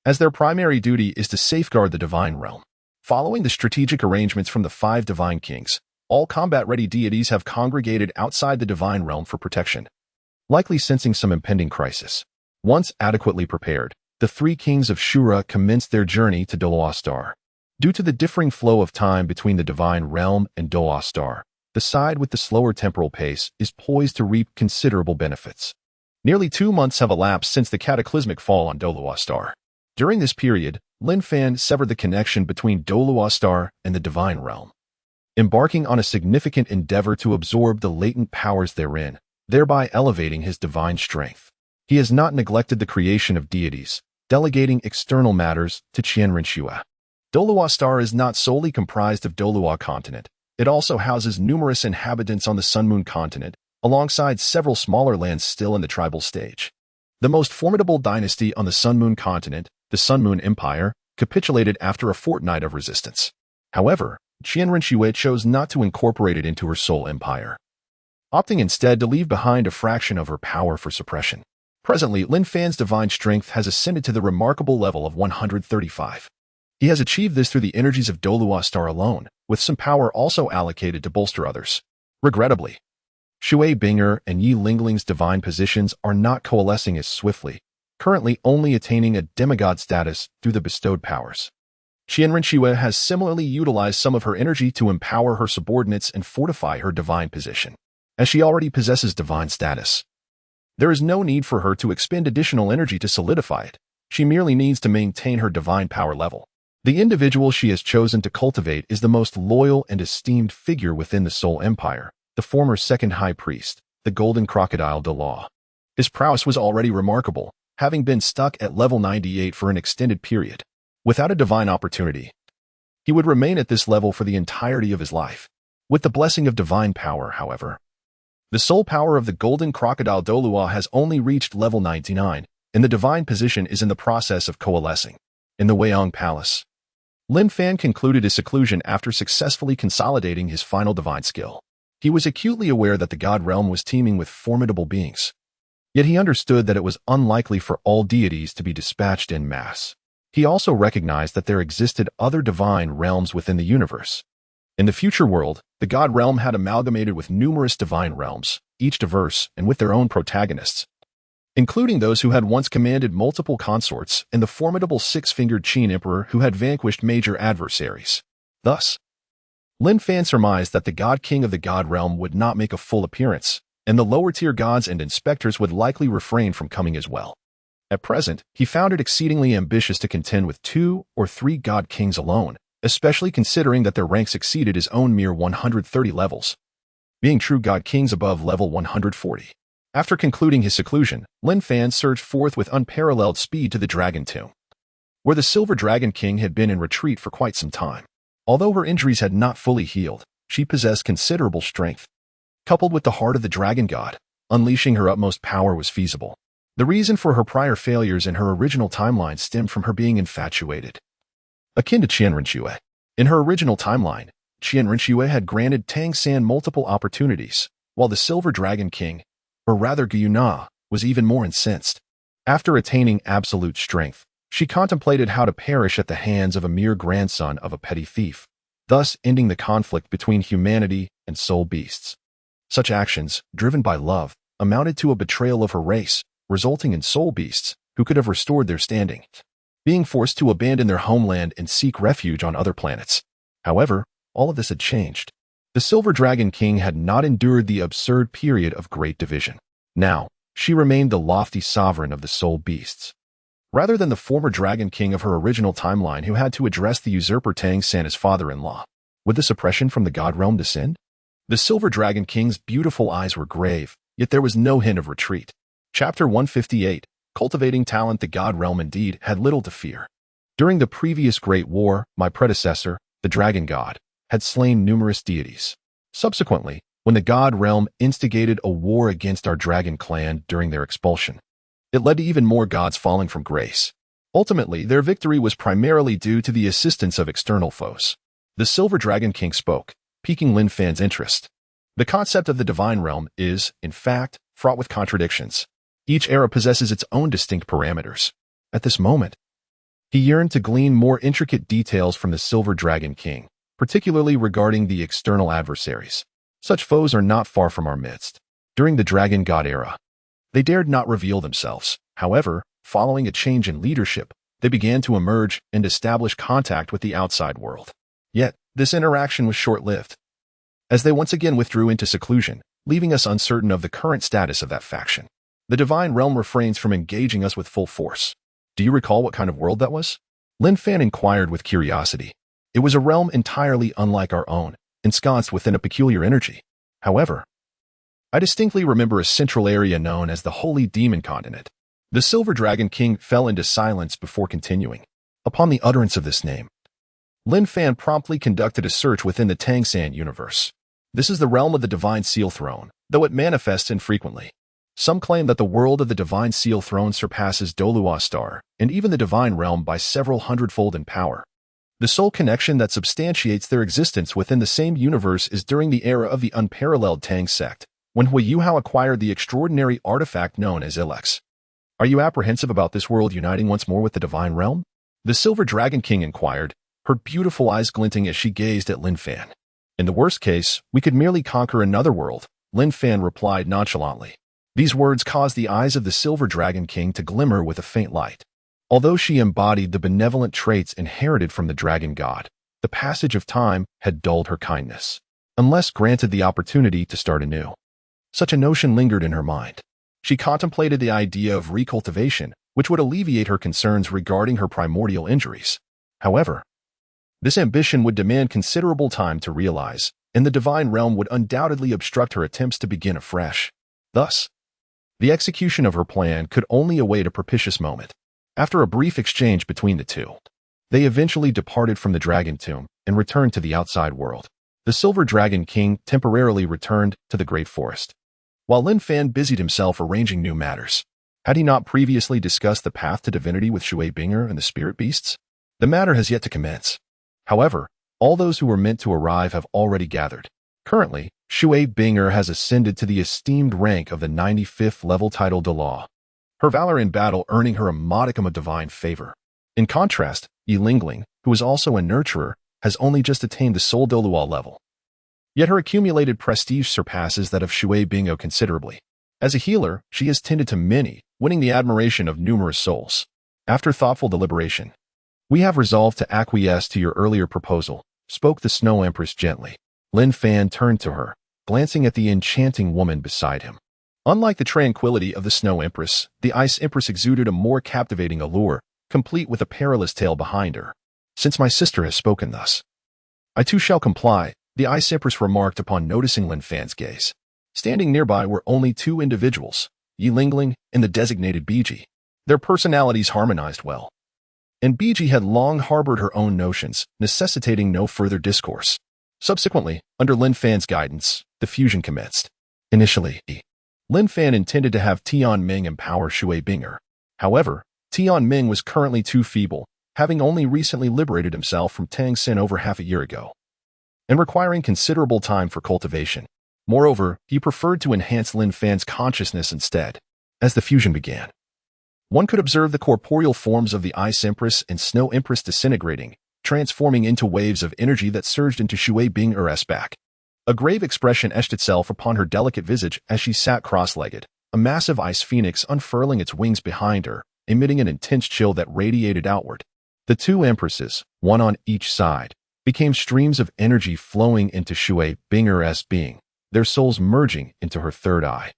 as their primary duty is to safeguard the divine realm. Following the strategic arrangements from the 5 divine kings, all combat-ready deities have congregated outside the divine realm for protection, likely sensing some impending crisis. Once adequately prepared, the 3 kings of Shura commenced their journey to Douluo. Due to the differing flow of time between the divine realm and Douluo, the side with the slower temporal pace is poised to reap considerable benefits. Nearly 2 months have elapsed since the cataclysmic fall on Douluo. During this period, Lin Fan severed the connection between Douluo and the divine realm, embarking on a significant endeavor to absorb the latent powers therein, thereby elevating his divine strength. He has not neglected the creation of deities, delegating external matters to Qian Renxue. Douluo is not solely comprised of Douluo Continent. It also houses numerous inhabitants on the Sun-Moon Continent, alongside several smaller lands still in the tribal stage. The most formidable dynasty on the Sun-Moon Continent, the Sun-Moon Empire, capitulated after a fortnight of resistance. However, Qian Renxue chose not to incorporate it into her sole empire, opting instead to leave behind a fraction of her power for suppression. Presently, Lin Fan's divine strength has ascended to the remarkable level of 135. He has achieved this through the energies of Douluo alone, with some power also allocated to bolster others. Regrettably, Xue Qinghe and Yi Lingling's divine positions are not coalescing as swiftly, currently only attaining a demigod status through the bestowed powers. Qian Renxue has similarly utilized some of her energy to empower her subordinates and fortify her divine position, as she already possesses divine status. There is no need for her to expend additional energy to solidify it. She merely needs to maintain her divine power level. The individual she has chosen to cultivate is the most loyal and esteemed figure within the Soul Empire, the former second high priest, the golden crocodile Douluo. His prowess was already remarkable, having been stuck at level 98 for an extended period. Without a divine opportunity, he would remain at this level for the entirety of his life. With the blessing of divine power, however, the soul power of the golden crocodile Douluo has only reached level 99, and the divine position is in the process of coalescing. In the Weiyang Palace, Lin Fan concluded his seclusion after successfully consolidating his final divine skill. He was acutely aware that the god realm was teeming with formidable beings, yet he understood that it was unlikely for all deities to be dispatched en masse. He also recognized that there existed other divine realms within the universe. In the future world, the god realm had amalgamated with numerous divine realms, each diverse and with their own protagonists, including those who had once commanded multiple consorts and the formidable 6-fingered Qin Emperor who had vanquished major adversaries. Thus, Lin Fan surmised that the god king of the god realm would not make a full appearance, and the lower-tier gods and inspectors would likely refrain from coming as well. At present, he found it exceedingly ambitious to contend with 2 or 3 god kings alone, especially considering that their ranks exceeded his own mere 130 levels, being true god kings above level 140. After concluding his seclusion, Lin Fan surged forth with unparalleled speed to the Dragon Tomb, where the Silver Dragon King had been in retreat for quite some time. Although her injuries had not fully healed, she possessed considerable strength. Coupled with the heart of the Dragon God, unleashing her utmost power was feasible. The reason for her prior failures in her original timeline stemmed from her being infatuated, akin to Qian Renxue. In her original timeline, Qian Renxue had granted Tang San multiple opportunities, while the Silver Dragon King, or rather Gyuna, was even more incensed. After attaining absolute strength, she contemplated how to perish at the hands of a mere grandson of a petty thief, thus ending the conflict between humanity and soul beasts. Such actions, driven by love, amounted to a betrayal of her race, resulting in soul beasts who could have restored their standing. being forced to abandon their homeland and seek refuge on other planets. However, all of this had changed. The Silver Dragon King had not endured the absurd period of great division. Now, she remained the lofty sovereign of the soul beasts. Rather than the former Dragon King of her original timeline who had to address the usurper Tang San as father-in-law, would the suppression from the God realm descend? The Silver Dragon King's beautiful eyes were grave, yet there was no hint of retreat. Chapter 158, Cultivating Talent. The God realm indeed had little to fear. During the previous Great War, my predecessor, the Dragon God, had slain numerous deities. Subsequently, when the God realm instigated a war against our dragon clan during their expulsion, it led to even more gods falling from grace. Ultimately, their victory was primarily due to the assistance of external foes. The Silver Dragon King spoke, piquing Lin Fan's interest. The concept of the divine realm is, in fact, fraught with contradictions. Each era possesses its own distinct parameters. At this moment, he yearned to glean more intricate details from the Silver Dragon King, particularly regarding the external adversaries. Such foes are not far from our midst. During the Dragon God era, they dared not reveal themselves. However, following a change in leadership, they began to emerge and establish contact with the outside world. Yet, this interaction was short-lived, as they once again withdrew into seclusion, leaving us uncertain of the current status of that faction. The divine realm refrains from engaging us with full force. Do you recall what kind of world that was? Lin Fan inquired with curiosity. It was a realm entirely unlike our own, ensconced within a peculiar energy. However, I distinctly remember a central area known as the Holy Demon Continent. The Silver Dragon King fell into silence before continuing. Upon the utterance of this name, Lin Fan promptly conducted a search within the Tang San universe. This is the realm of the Divine Seal Throne, though it manifests infrequently. Some claim that the world of the Divine Seal Throne surpasses Douluo Star and even the Divine Realm by several hundredfold in power. The sole connection that substantiates their existence within the same universe is during the era of the unparalleled Tang sect, when Xue Qinghe acquired the extraordinary artifact known as Ilex. Are you apprehensive about this world uniting once more with the Divine Realm? The Silver Dragon King inquired, her beautiful eyes glinting as she gazed at Lin Fan. In the worst case, we could merely conquer another world, Lin Fan replied nonchalantly. These words caused the eyes of the Silver Dragon King to glimmer with a faint light. Although she embodied the benevolent traits inherited from the Dragon God, the passage of time had dulled her kindness, unless granted the opportunity to start anew. Such a notion lingered in her mind. She contemplated the idea of recultivation, which would alleviate her concerns regarding her primordial injuries. However, this ambition would demand considerable time to realize, and the Divine Realm would undoubtedly obstruct her attempts to begin afresh. Thus, the execution of her plan could only await a propitious moment. After a brief exchange between the two, they eventually departed from the Dragon Tomb and returned to the outside world. The Silver Dragon King temporarily returned to the Great Forest, while Lin Fan busied himself arranging new matters. Had he not previously discussed the path to divinity with Xue Qinghe and the spirit beasts? The matter has yet to commence. However, all those who were meant to arrive have already gathered. Currently, Xue Qinghe has ascended to the esteemed rank of the 95th level title Douluo, her valor in battle earning her a modicum of divine favor. In contrast, Yilingling, who is also a nurturer, has only just attained the Soul Douluo level. Yet her accumulated prestige surpasses that of Xue Qinghe considerably. As a healer, she has tended to many, winning the admiration of numerous souls. After thoughtful deliberation, we have resolved to acquiesce to your earlier proposal, spoke the Snow Empress gently. Lin Fan turned to her, glancing at the enchanting woman beside him. Unlike the tranquility of the Snow Empress, the Ice Empress exuded a more captivating allure, complete with a perilous tale behind her. Since my sister has spoken thus, I too shall comply, the Ice Empress remarked upon noticing Lin Fan's gaze. Standing nearby were only two individuals, Yilingling and the designated Biji. Their personalities harmonized well, and Biji had long harbored her own notions, necessitating no further discourse. Subsequently, under Lin Fan's guidance, the fusion commenced. Initially, Lin Fan intended to have Tian Ming empower Xue Qinghe. However, Tian Ming was currently too feeble, having only recently liberated himself from Tang San over half a year ago, and requiring considerable time for cultivation. Moreover, he preferred to enhance Lin Fan's consciousness instead. As the fusion began, one could observe the corporeal forms of the Ice Empress and Snow Empress disintegrating, transforming into waves of energy that surged into Xue Qinghe's back. A grave expression etched itself upon her delicate visage as she sat cross-legged, a massive ice phoenix unfurling its wings behind her, emitting an intense chill that radiated outward. The two empresses, one on each side, became streams of energy flowing into Xue Qinghe's being, their souls merging into her third eye.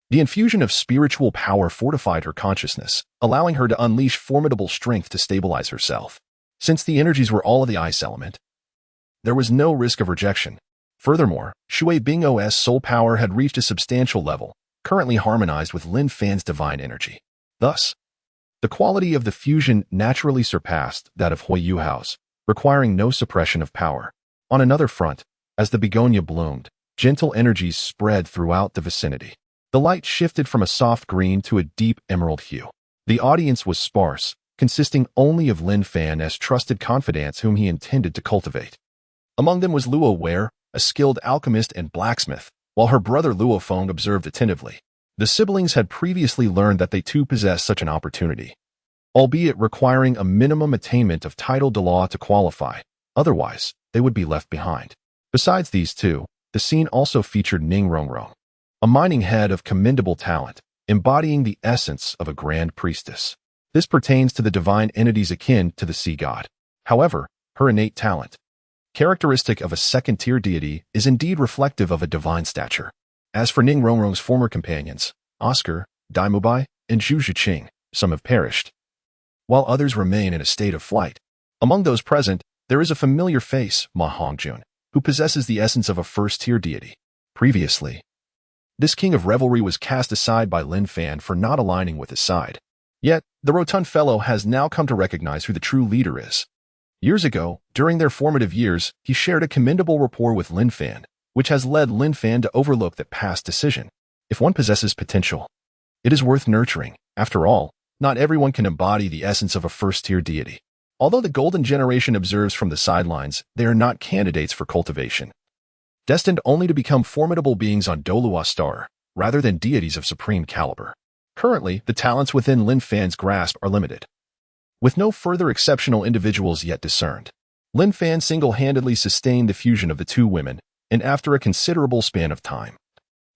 The infusion of spiritual power fortified her consciousness, allowing her to unleash formidable strength to stabilize herself. Since the energies were all of the ice element, there was no risk of rejection. Furthermore, Xue Qinghe's soul power had reached a substantial level, currently harmonized with Lin Fan's divine energy. Thus, the quality of the fusion naturally surpassed that of Hui Yuhao's, requiring no suppression of power. On another front, as the begonia bloomed, gentle energies spread throughout the vicinity. The light shifted from a soft green to a deep emerald hue. The audience was sparse, consisting only of Lin Fan as trusted confidants whom he intended to cultivate. Among them was Luo Wei, a skilled alchemist and blacksmith, while her brother Luo Feng observed attentively. The siblings had previously learned that they too possessed such an opportunity, albeit requiring a minimum attainment of title de law to qualify, otherwise they would be left behind. Besides these two, the scene also featured Ning Rongrong, a mining head of commendable talent, embodying the essence of a grand priestess. This pertains to the divine entities akin to the sea god. However, her innate talent, characteristic of a second-tier deity, is indeed reflective of a divine stature. As for Ning Rongrong's former companions, Oscar, Daimubai, and Xue Qinghe, some have perished, while others remain in a state of flight. Among those present, there is a familiar face, Ma Hongjun, who possesses the essence of a first-tier deity. Previously, this king of revelry was cast aside by Lin Fan for not aligning with his side. Yet, the rotund fellow has now come to recognize who the true leader is. Years ago, during their formative years, he shared a commendable rapport with Lin Fan, which has led Lin Fan to overlook that past decision. If one possesses potential, it is worth nurturing. After all, not everyone can embody the essence of a first-tier deity. Although the golden generation observes from the sidelines, they are not candidates for cultivation, destined only to become formidable beings on Douluo Star, rather than deities of supreme caliber. Currently, the talents within Lin Fan's grasp are limited, with no further exceptional individuals yet discerned. Lin Fan single-handedly sustained the fusion of the two women, and after a considerable span of time,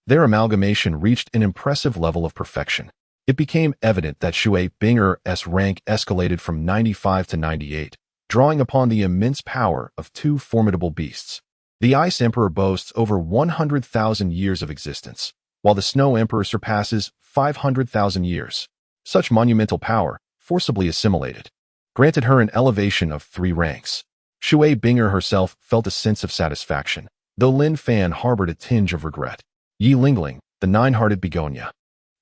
their amalgamation reached an impressive level of perfection. It became evident that Xue Qinghe's rank escalated from 95 to 98, drawing upon the immense power of two formidable beasts. The Ice Emperor boasts over 100,000 years of existence, while the Snow Emperor surpasses 500,000 years. Such monumental power, forcibly assimilated, granted her an elevation of 3 ranks. Xue Qinghe herself felt a sense of satisfaction, though Lin Fan harbored a tinge of regret. Yi Lingling, the nine-hearted begonia,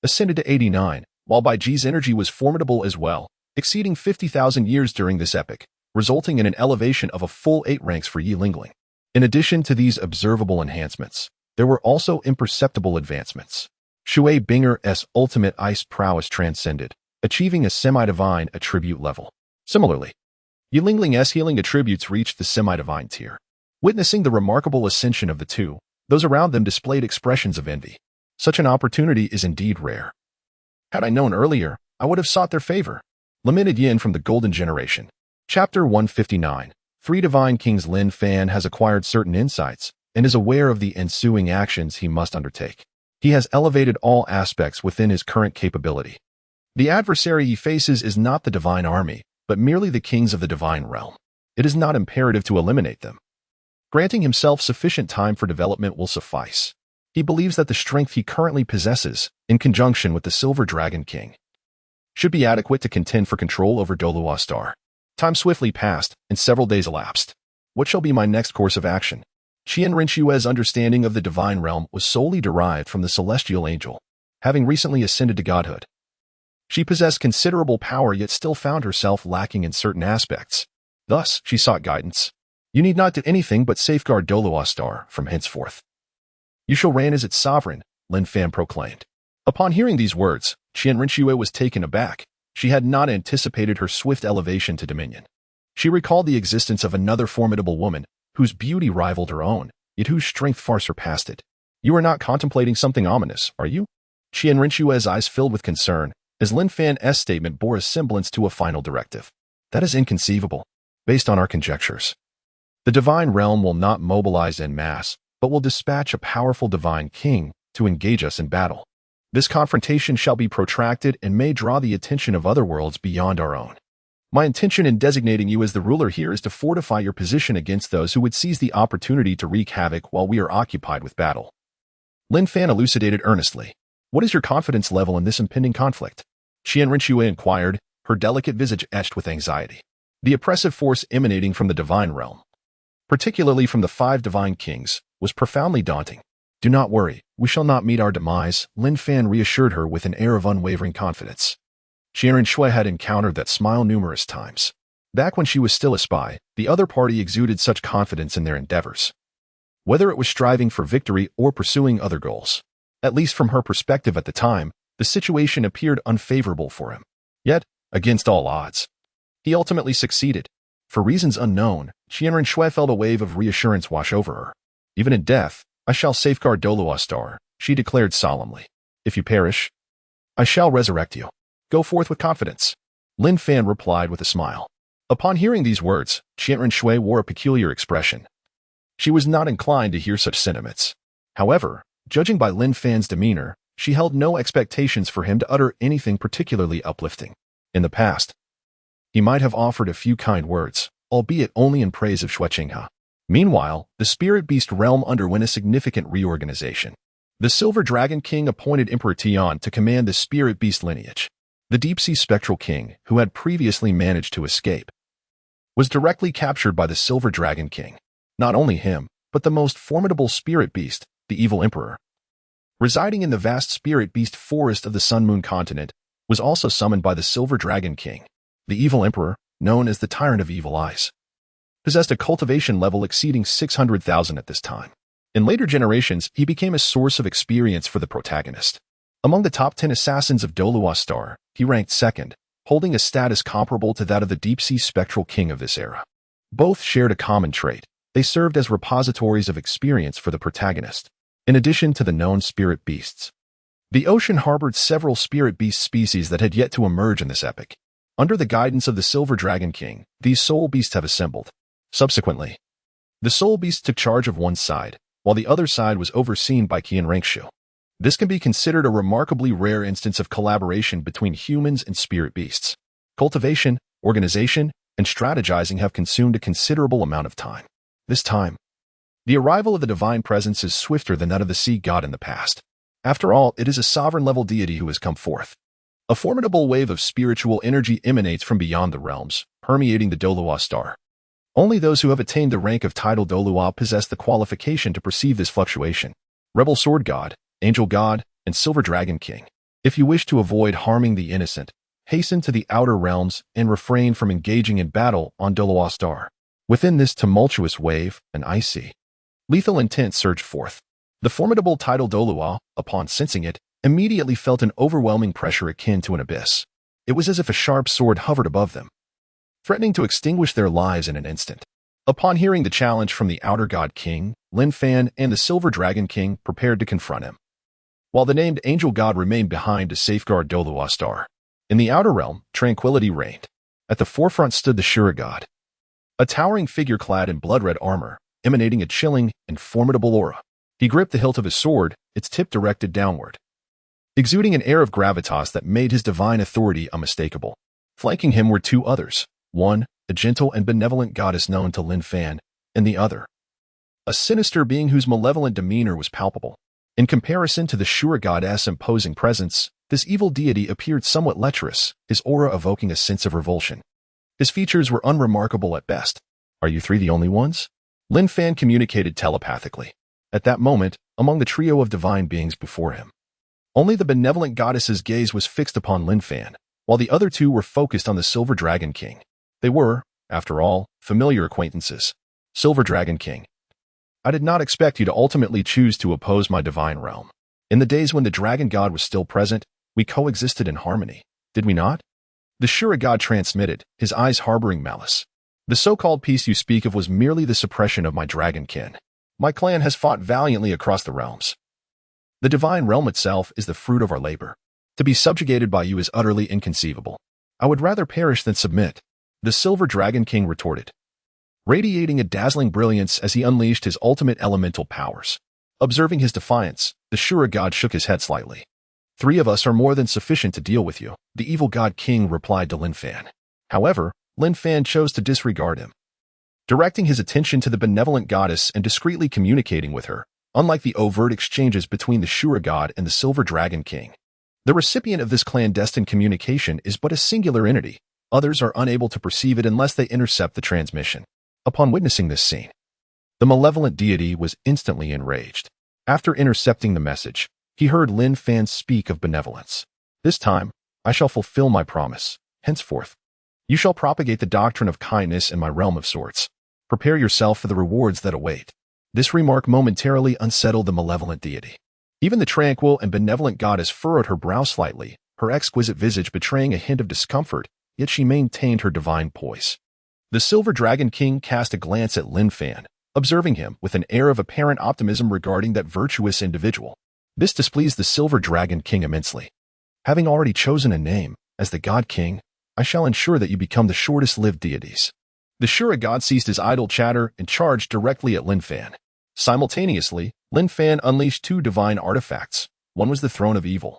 ascended to 89, while Bai Ji's energy was formidable as well, exceeding 50,000 years during this epoch, resulting in an elevation of a full 8 ranks for Yi Lingling. In addition to these observable enhancements, there were also imperceptible advancements. Xue Qinghe's ultimate ice prowess transcended, achieving a semi-divine attribute level. Similarly, Yi Lingling's healing attributes reached the semi-divine tier. Witnessing the remarkable ascension of the two, those around them displayed expressions of envy. Such an opportunity is indeed rare. Had I known earlier, I would have sought their favor. Lamented Yin from the Golden Generation. Chapter 159. 3 Divine Kings. Lin Fan has acquired certain insights and is aware of the ensuing actions he must undertake. He has elevated all aspects within his current capability. The adversary he faces is not the divine army, but merely the kings of the divine realm. It is not imperative to eliminate them. Granting himself sufficient time for development will suffice. He believes that the strength he currently possesses, in conjunction with the Silver Dragon King, should be adequate to contend for control over Douluo Star. Time swiftly passed, and several days elapsed. What shall be my next course of action? Qian Renxue's understanding of the divine realm was solely derived from the celestial angel, having recently ascended to godhood. She possessed considerable power yet still found herself lacking in certain aspects. Thus, she sought guidance. You need not do anything but safeguard Douluo Star from henceforth. You shall reign as its sovereign, Lin Fan proclaimed. Upon hearing these words, Qian Renxue was taken aback. She had not anticipated her swift elevation to dominion. She recalled the existence of another formidable woman, whose beauty rivaled her own, yet whose strength far surpassed it. You are not contemplating something ominous, are you? Qian Renxue's eyes filled with concern, as Lin Fan's statement bore a semblance to a final directive. That is inconceivable, based on our conjectures. The divine realm will not mobilize en masse, but will dispatch a powerful divine king to engage us in battle. This confrontation shall be protracted and may draw the attention of other worlds beyond our own. My intention in designating you as the ruler here is to fortify your position against those who would seize the opportunity to wreak havoc while we are occupied with battle." Lin Fan elucidated earnestly. "What is your confidence level in this impending conflict?" Qian Renxue inquired, her delicate visage etched with anxiety. The oppressive force emanating from the divine realm, particularly from the 5 divine kings, was profoundly daunting. "Do not worry, we shall not meet our demise," Lin Fan reassured her with an air of unwavering confidence. Qie Renxue had encountered that smile numerous times. Back when she was still a spy, the other party exuded such confidence in their endeavors, whether it was striving for victory or pursuing other goals. At least from her perspective at the time, the situation appeared unfavorable for him. Yet, against all odds, he ultimately succeeded. For reasons unknown, Qian Renxue felt a wave of reassurance wash over her. "Even in death, I shall safeguard Douluo," she declared solemnly. "If you perish, I shall resurrect you. Go forth with confidence." Lin Fan replied with a smile. Upon hearing these words, Qian Renxue wore a peculiar expression. She was not inclined to hear such sentiments. However, judging by Lin Fan's demeanor, she held no expectations for him to utter anything particularly uplifting. In the past, he might have offered a few kind words, albeit only in praise of Xue Qinghe. Meanwhile, the spirit beast realm underwent a significant reorganization. The Silver Dragon King appointed Emperor Tian to command the spirit beast lineage. The deep-sea spectral king, who had previously managed to escape, was directly captured by the Silver Dragon King. Not only him, but the most formidable spirit beast, the evil emperor, residing in the vast spirit beast forest of the Sun Moon Continent, was also summoned by the Silver Dragon King. The evil emperor, known as the Tyrant of Evil Eyes, possessed a cultivation level exceeding 600,000 at this time. In later generations, he became a source of experience for the protagonist. Among the top 10 assassins of Douluo, he ranked second, holding a status comparable to that of the deep-sea spectral king of this era. Both shared a common trait. They served as repositories of experience for the protagonist. In addition to the known spirit beasts, the ocean harbored several spirit beast species that had yet to emerge in this epic. Under the guidance of the Silver Dragon King, these soul beasts have assembled. Subsequently, the soul beast took charge of one side, while the other side was overseen by Qian Renxue. This can be considered a remarkably rare instance of collaboration between humans and spirit beasts. Cultivation, organization, and strategizing have consumed a considerable amount of time. This time, the arrival of the divine presence is swifter than that of the sea god in the past. After all, it is a sovereign-level deity who has come forth. A formidable wave of spiritual energy emanates from beyond the realms, permeating the Douluo. Only those who have attained the rank of title Douluo possess the qualification to perceive this fluctuation. Rebel Sword God, Angel God, and Silver Dragon King. If you wish to avoid harming the innocent, hasten to the outer realms and refrain from engaging in battle on Douluo. Within this tumultuous wave, an icy, lethal intent surged forth. The formidable title Douluo, upon sensing it, immediately felt an overwhelming pressure akin to an abyss. It was as if a sharp sword hovered above them, threatening to extinguish their lives in an instant. Upon hearing the challenge from the Outer God King, Lin Fan and the Silver Dragon King prepared to confront him, while the named Angel God remained behind to safeguard Douluo. In the outer realm, tranquility reigned. At the forefront stood the Xue God, a towering figure clad in blood-red armor, emanating a chilling and formidable aura. He gripped the hilt of his sword, its tip directed downward, exuding an air of gravitas that made his divine authority unmistakable. Flanking him were two others, one, a gentle and benevolent goddess known to Lin Fan, and the other, a sinister being whose malevolent demeanor was palpable. In comparison to the Xue goddess' imposing presence, this evil deity appeared somewhat lecherous, his aura evoking a sense of revulsion. His features were unremarkable at best. "Are you three the only ones?" Lin Fan communicated telepathically. At that moment, among the trio of divine beings before him, only the benevolent goddess's gaze was fixed upon Lin Fan, while the other two were focused on the Silver Dragon King. They were, after all, familiar acquaintances. Silver Dragon King, I did not expect you to ultimately choose to oppose my divine realm. In the days when the Dragon God was still present, we coexisted in harmony, did we not? The Xue God transmitted, his eyes harboring malice. The so-called peace you speak of was merely the suppression of my dragon kin. My clan has fought valiantly across the realms. The divine realm itself is the fruit of our labor. To be subjugated by you is utterly inconceivable. I would rather perish than submit, the Silver Dragon King retorted, radiating a dazzling brilliance as he unleashed his ultimate elemental powers. Observing his defiance, the Xue God shook his head slightly. 3 of us are more than sufficient to deal with you, the evil god king replied to Lin Fan. However, Lin Fan chose to disregard him, directing his attention to the benevolent goddess and discreetly communicating with her, unlike the overt exchanges between the Shura god and the Silver Dragon King. The recipient of this clandestine communication is but a singular entity. Others are unable to perceive it unless they intercept the transmission. Upon witnessing this scene, the malevolent deity was instantly enraged. After intercepting the message, he heard Lin Fan speak of benevolence. This time, I shall fulfill my promise. Henceforth, you shall propagate the doctrine of kindness in my realm of sorts. Prepare yourself for the rewards that await. This remark momentarily unsettled the malevolent deity. Even the tranquil and benevolent goddess furrowed her brow slightly, her exquisite visage betraying a hint of discomfort, yet she maintained her divine poise. The Silver Dragon King cast a glance at Lin Fan, observing him with an air of apparent optimism regarding that virtuous individual. This displeased the Silver Dragon King immensely. Having already chosen a name, as the God King, I shall ensure that you become the shortest-lived deities. The Shura god ceased his idle chatter and charged directly at Lin Fan. Simultaneously, Lin Fan unleashed 2 divine artifacts. One was the Throne of Evil,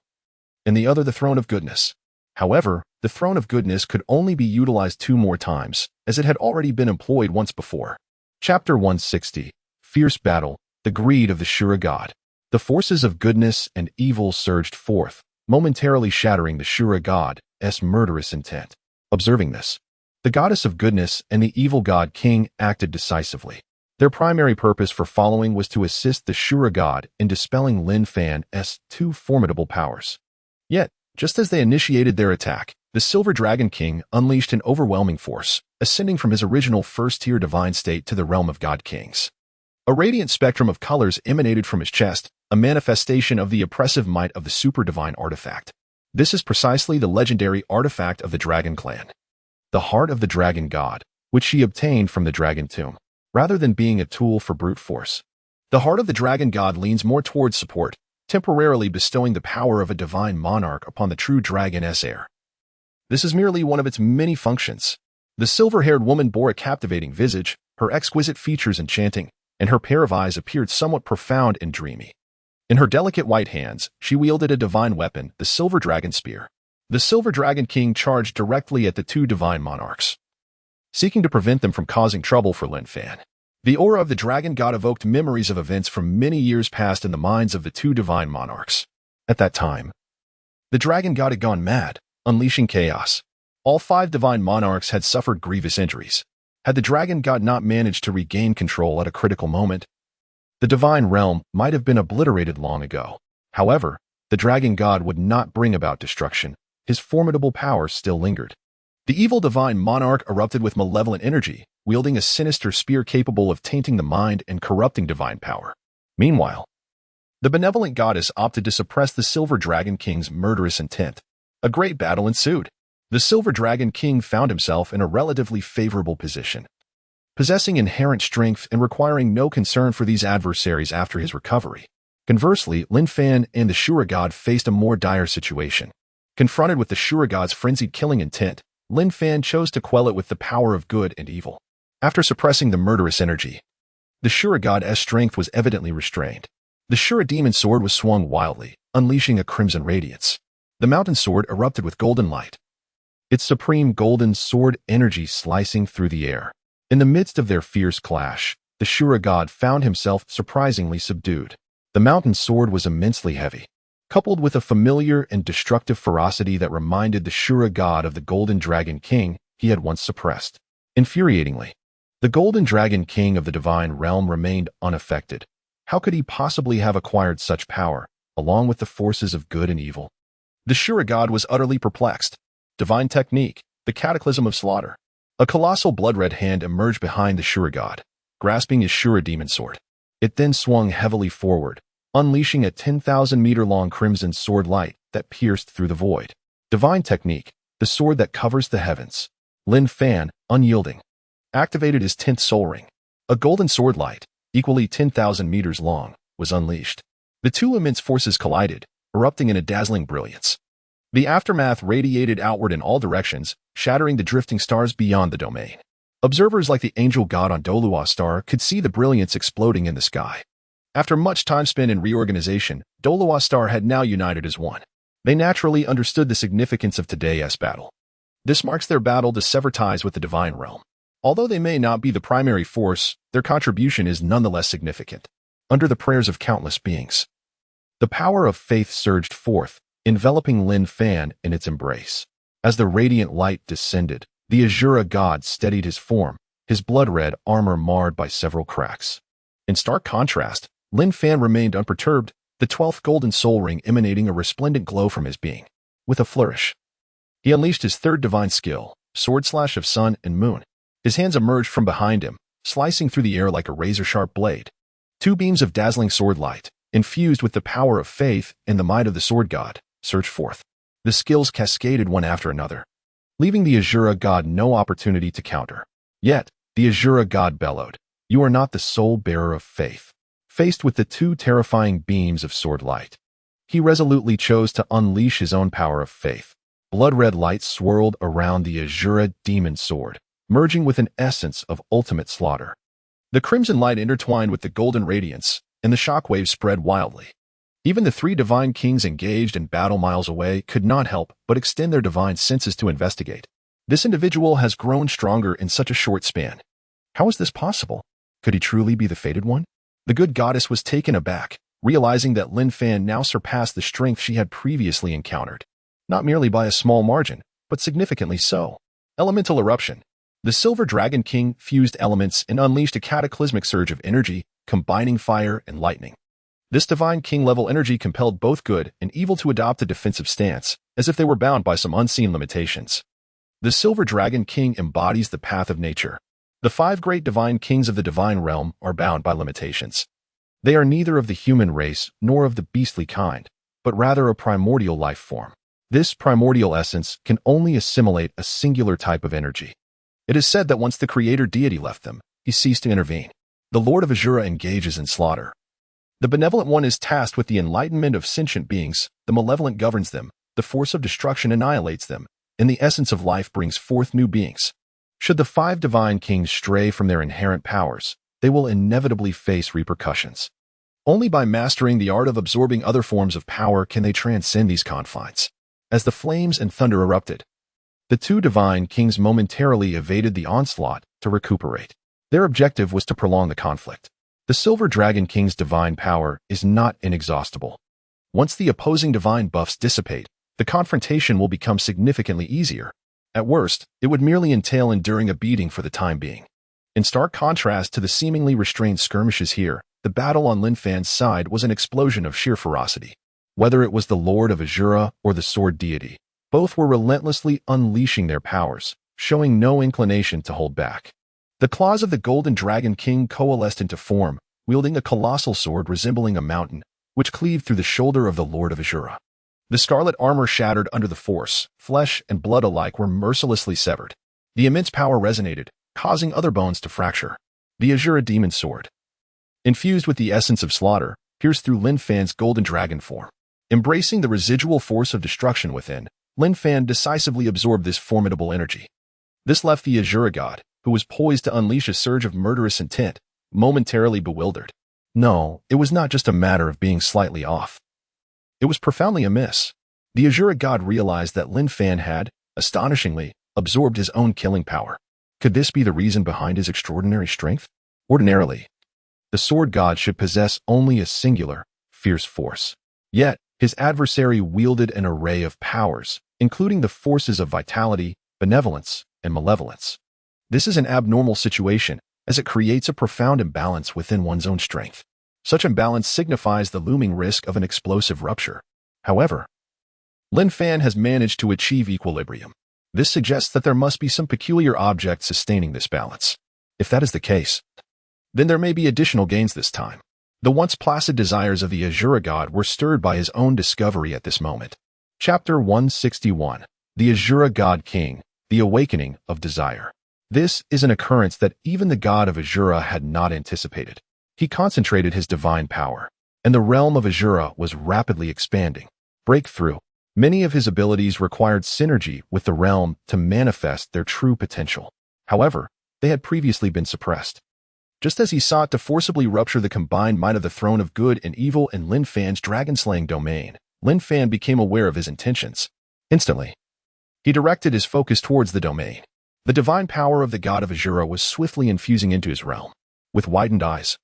and the other the Throne of Goodness. However, the Throne of Goodness could only be utilized 2 more times, as it had already been employed once before. Chapter 160. Fierce Battle, the Greed of the Shura God. The forces of goodness and evil surged forth, momentarily shattering the Shura god's murderous intent. Observing this, the goddess of goodness and the evil god king acted decisively. Their primary purpose for following was to assist the Shura god in dispelling Lin Fan's 2 formidable powers. Yet, just as they initiated their attack, the Silver Dragon King unleashed an overwhelming force, ascending from his original first-tier divine state to the realm of god kings. A radiant spectrum of colors emanated from his chest, a manifestation of the oppressive might of the super-divine artifact. This is precisely the legendary artifact of the Dragon Clan, the Heart of the Dragon God, which she obtained from the Dragon Tomb. Rather than being a tool for brute force, the Heart of the Dragon God leans more towards support, temporarily bestowing the power of a divine monarch upon the true dragon's heir. This is merely one of its many functions. The silver-haired woman bore a captivating visage, her exquisite features enchanting, and her pair of eyes appeared somewhat profound and dreamy. In her delicate white hands, she wielded a divine weapon, the Silver Dragon Spear. The Silver Dragon King charged directly at the 2 divine monarchs, seeking to prevent them from causing trouble for Lin Fan. The aura of the dragon god evoked memories of events from many years past in the minds of the 2 divine monarchs. At that time, the dragon god had gone mad, unleashing chaos. All 5 divine monarchs had suffered grievous injuries. Had the dragon god not managed to regain control at a critical moment, the divine realm might have been obliterated long ago. However, the dragon god would not bring about destruction. His formidable power still lingered. The evil divine monarch erupted with malevolent energy, wielding a sinister spear capable of tainting the mind and corrupting divine power. Meanwhile, the benevolent goddess opted to suppress the Silver Dragon King's murderous intent. A great battle ensued. The Silver Dragon King found himself in a relatively favorable position, possessing inherent strength and requiring no concern for these adversaries after his recovery. Conversely, Lin Fan and the Shura god faced a more dire situation. Confronted with the Shura god's frenzied killing intent, Lin Fan chose to quell it with the power of good and evil. After suppressing the murderous energy, the Shura god's strength was evidently restrained. The Shura demon sword was swung wildly, unleashing a crimson radiance. The mountain sword erupted with golden light, its supreme golden sword energy slicing through the air. In the midst of their fierce clash, the Shura god found himself surprisingly subdued. The mountain sword was immensely heavy, coupled with a familiar and destructive ferocity that reminded the Shura god of the Golden Dragon King he had once suppressed. Infuriatingly, the Golden Dragon King of the Divine Realm remained unaffected. How could he possibly have acquired such power, along with the forces of good and evil? The Shura god was utterly perplexed. Divine technique, the cataclysm of slaughter. A colossal blood-red hand emerged behind the Shura god, grasping his Shura demon sword. It then swung heavily forward, unleashing a 10,000-meter-long crimson sword light that pierced through the void. Divine technique, the sword that covers the heavens. Lin Fan, unyielding, activated his 10th soul ring. A golden sword light, equally 10,000 meters long, was unleashed. The 2 immense forces collided, erupting in a dazzling brilliance. The aftermath radiated outward in all directions, shattering the drifting stars beyond the domain. Observers like the angel god on Douluo Star could see the brilliance exploding in the sky. After much time spent in reorganization, Douluo Star had now united as one. They naturally understood the significance of today's battle. This marks their battle to sever ties with the divine realm. Although they may not be the primary force, their contribution is nonetheless significant. Under the prayers of countless beings, the power of faith surged forth, enveloping Lin Fan in its embrace. As the radiant light descended, the Azura god steadied his form, his blood-red armor marred by several cracks. In stark contrast, Lin Fan remained unperturbed, the 12th golden soul ring emanating a resplendent glow from his being. With a flourish, he unleashed his third divine skill, Sword Slash of Sun and Moon. His hands emerged from behind him, slicing through the air like a razor-sharp blade. Two beams of dazzling sword light, infused with the power of faith and the might of the sword god, surged forth. The skills cascaded one after another, leaving the Azura god no opportunity to counter. Yet, the Azura god bellowed, "You are not the sole bearer of faith." Faced with the two terrifying beams of sword light, he resolutely chose to unleash his own power of faith. Blood-red light swirled around the Azura demon sword, merging with an essence of ultimate slaughter. The crimson light intertwined with the golden radiance, and the shockwaves spread wildly. Even the three divine kings engaged in battle miles away could not help but extend their divine senses to investigate. This individual has grown stronger in such a short span. How is this possible? Could he truly be the fated one? The good goddess was taken aback, realizing that Lin Fan now surpassed the strength she had previously encountered. Not merely by a small margin, but significantly so. Elemental eruption. The Silver Dragon King fused elements and unleashed a cataclysmic surge of energy, combining fire and lightning. This divine king-level energy compelled both good and evil to adopt a defensive stance, as if they were bound by some unseen limitations. The Silver Dragon King embodies the path of nature. The five great divine kings of the divine realm are bound by limitations. They are neither of the human race nor of the beastly kind, but rather a primordial life form. This primordial essence can only assimilate a singular type of energy. It is said that once the creator deity left them, he ceased to intervene. The Lord of Azura engages in slaughter. The benevolent one is tasked with the enlightenment of sentient beings, the malevolent governs them, the force of destruction annihilates them, and the essence of life brings forth new beings. Should the five divine kings stray from their inherent powers, they will inevitably face repercussions. Only by mastering the art of absorbing other forms of power can they transcend these confines. As the flames and thunder erupted, the two divine kings momentarily evaded the onslaught to recuperate. Their objective was to prolong the conflict. The Silver Dragon King's divine power is not inexhaustible. Once the opposing divine buffs dissipate, the confrontation will become significantly easier. At worst, it would merely entail enduring a beating for the time being. In stark contrast to the seemingly restrained skirmishes here, the battle on Lin Fan's side was an explosion of sheer ferocity. Whether it was the Lord of Azura or the Sword Deity, both were relentlessly unleashing their powers, showing no inclination to hold back. The claws of the Golden Dragon King coalesced into form, wielding a colossal sword resembling a mountain, which cleaved through the shoulder of the Lord of Azura. The scarlet armor shattered under the force, flesh and blood alike were mercilessly severed. The immense power resonated, causing other bones to fracture. The Azura demon sword, infused with the essence of slaughter, pierced through Lin Fan's golden dragon form. Embracing the residual force of destruction within, Lin Fan decisively absorbed this formidable energy. This left the Azura god, who was poised to unleash a surge of murderous intent, momentarily bewildered. No, it was not just a matter of being slightly off. It was profoundly amiss. The Azura god realized that Lin Fan had, astonishingly, absorbed his own killing power. Could this be the reason behind his extraordinary strength? Ordinarily, the sword god should possess only a singular, fierce force. Yet, his adversary wielded an array of powers, including the forces of vitality, benevolence, and malevolence. This is an abnormal situation, as it creates a profound imbalance within one's own strength. Such imbalance signifies the looming risk of an explosive rupture. However, Lin Fan has managed to achieve equilibrium. This suggests that there must be some peculiar object sustaining this balance. If that is the case, then there may be additional gains this time. The once placid desires of the Azura god were stirred by his own discovery at this moment. Chapter 161. The Azura God King, the Awakening of Desire. This is an occurrence that even the god of Azura had not anticipated. He concentrated his divine power, and the realm of Azura was rapidly expanding. Breakthrough. Many of his abilities required synergy with the realm to manifest their true potential. However, they had previously been suppressed. Just as he sought to forcibly rupture the combined might of the throne of good and evil in Lin Fan's dragon-slaying domain, Lin Fan became aware of his intentions. Instantly, he directed his focus towards the domain. The divine power of the god of Azura was swiftly infusing into his realm. With widened eyes,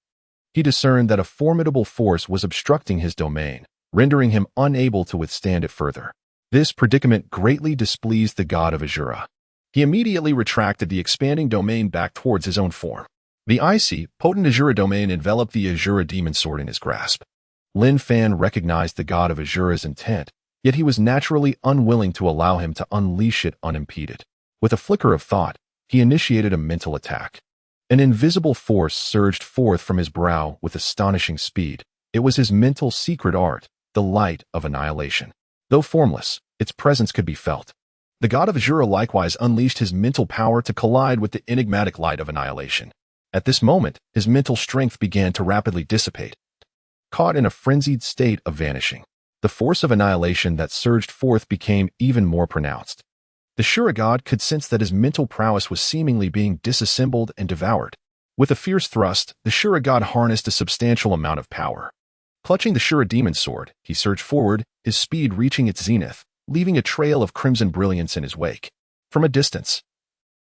he discerned that a formidable force was obstructing his domain, rendering him unable to withstand it further. This predicament greatly displeased the god of Azura. He immediately retracted the expanding domain back towards his own form. The icy, potent Azura domain enveloped the Azura demon sword in his grasp. Lin Fan recognized the god of Azura's intent, yet he was naturally unwilling to allow him to unleash it unimpeded. With a flicker of thought, he initiated a mental attack. An invisible force surged forth from his brow with astonishing speed. It was his mental secret art, the light of annihilation. Though formless, its presence could be felt. The god of Azura likewise unleashed his mental power to collide with the enigmatic light of annihilation. At this moment, his mental strength began to rapidly dissipate, caught in a frenzied state of vanishing. The force of annihilation that surged forth became even more pronounced. The Shura god could sense that his mental prowess was seemingly being disassembled and devoured. With a fierce thrust, the Shura god harnessed a substantial amount of power. Clutching the Shura demon sword, he surged forward, his speed reaching its zenith, leaving a trail of crimson brilliance in his wake. From a distance,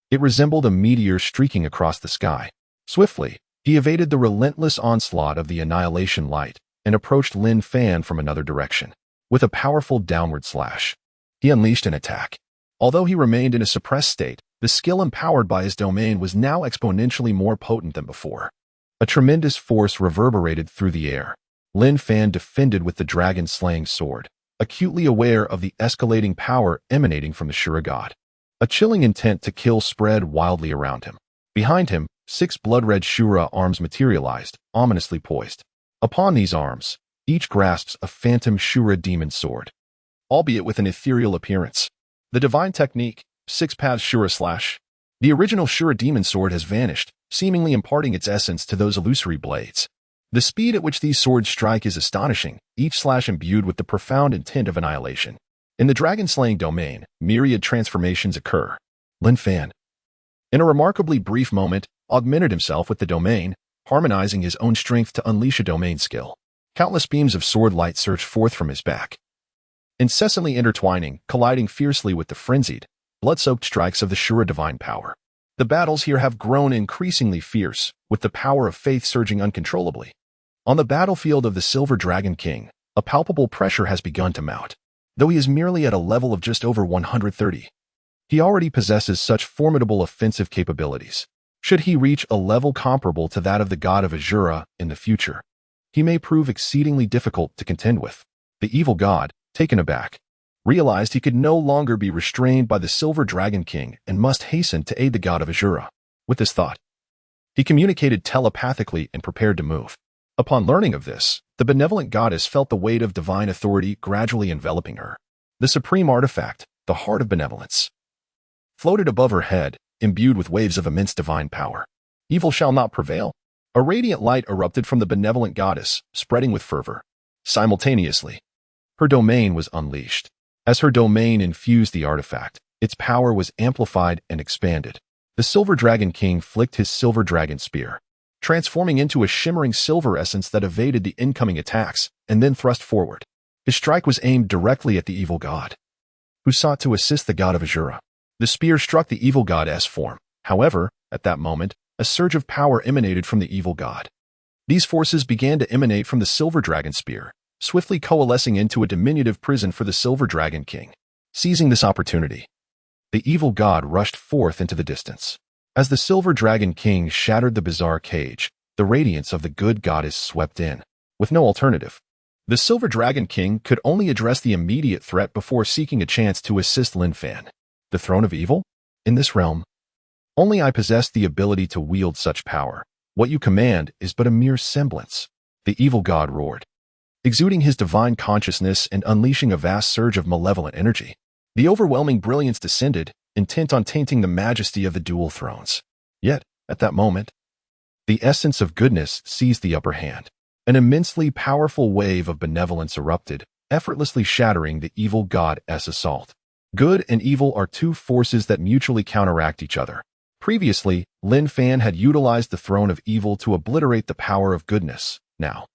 it resembled a meteor streaking across the sky. Swiftly, he evaded the relentless onslaught of the annihilation light and approached Lin Fan from another direction. With a powerful downward slash, he unleashed an attack. Although he remained in a suppressed state, the skill empowered by his domain was now exponentially more potent than before. A tremendous force reverberated through the air. Lin Fan defended with the dragon-slaying sword, acutely aware of the escalating power emanating from the Shura god. A chilling intent to kill spread wildly around him. Behind him, 6 blood-red Shura arms materialized, ominously poised. Upon these arms, each grasps a phantom Shura demon sword, albeit with an ethereal appearance. The divine technique, 6 paths Shura slash. The original Shura demon sword has vanished, seemingly imparting its essence to those illusory blades. The speed at which these swords strike is astonishing, each slash imbued with the profound intent of annihilation. In the dragon-slaying domain, myriad transformations occur. Lin Fan, in a remarkably brief moment, augmented himself with the domain, harmonizing his own strength to unleash a domain skill. Countless beams of sword light surged forth from his back, incessantly intertwining, colliding fiercely with the frenzied, blood-soaked strikes of the Shura divine power. The battles here have grown increasingly fierce, with the power of faith surging uncontrollably. On the battlefield of the Silver Dragon King, a palpable pressure has begun to mount. Though he is merely at a level of just over 130, he already possesses such formidable offensive capabilities. Should he reach a level comparable to that of the god of Azura in the future, he may prove exceedingly difficult to contend with. The evil god, taken aback, realized he could no longer be restrained by the Silver Dragon King and must hasten to aid the god of Azura. With this thought, he communicated telepathically and prepared to move. Upon learning of this, the benevolent goddess felt the weight of divine authority gradually enveloping her. The supreme artifact, the heart of benevolence, floated above her head, imbued with waves of immense divine power. Evil shall not prevail. A radiant light erupted from the benevolent goddess, spreading with fervor. Simultaneously, her domain was unleashed. As her domain infused the artifact, its power was amplified and expanded. The Silver Dragon King flicked his silver dragon spear, transforming into a shimmering silver essence that evaded the incoming attacks and then thrust forward. His strike was aimed directly at the evil god, who sought to assist the god of Azura. The spear struck the evil god's form. However, at that moment, a surge of power emanated from the evil god. These forces began to emanate from the silver dragon spear, swiftly coalescing into a diminutive prison for the Silver Dragon King. Seizing this opportunity, the evil god rushed forth into the distance. As the Silver Dragon King shattered the bizarre cage, the radiance of the good goddess swept in. With no alternative, the Silver Dragon King could only address the immediate threat before seeking a chance to assist Lin Fan. The throne of evil? In this realm, only I possess the ability to wield such power. What you command is but a mere semblance. The evil god roared, exuding his divine consciousness and unleashing a vast surge of malevolent energy. The overwhelming brilliance descended, intent on tainting the majesty of the dual thrones. Yet, at that moment, the essence of goodness seized the upper hand. An immensely powerful wave of benevolence erupted, effortlessly shattering the evil god's assault. Good and evil are two forces that mutually counteract each other. Previously, Lin Fan had utilized the throne of evil to obliterate the power of goodness. Now,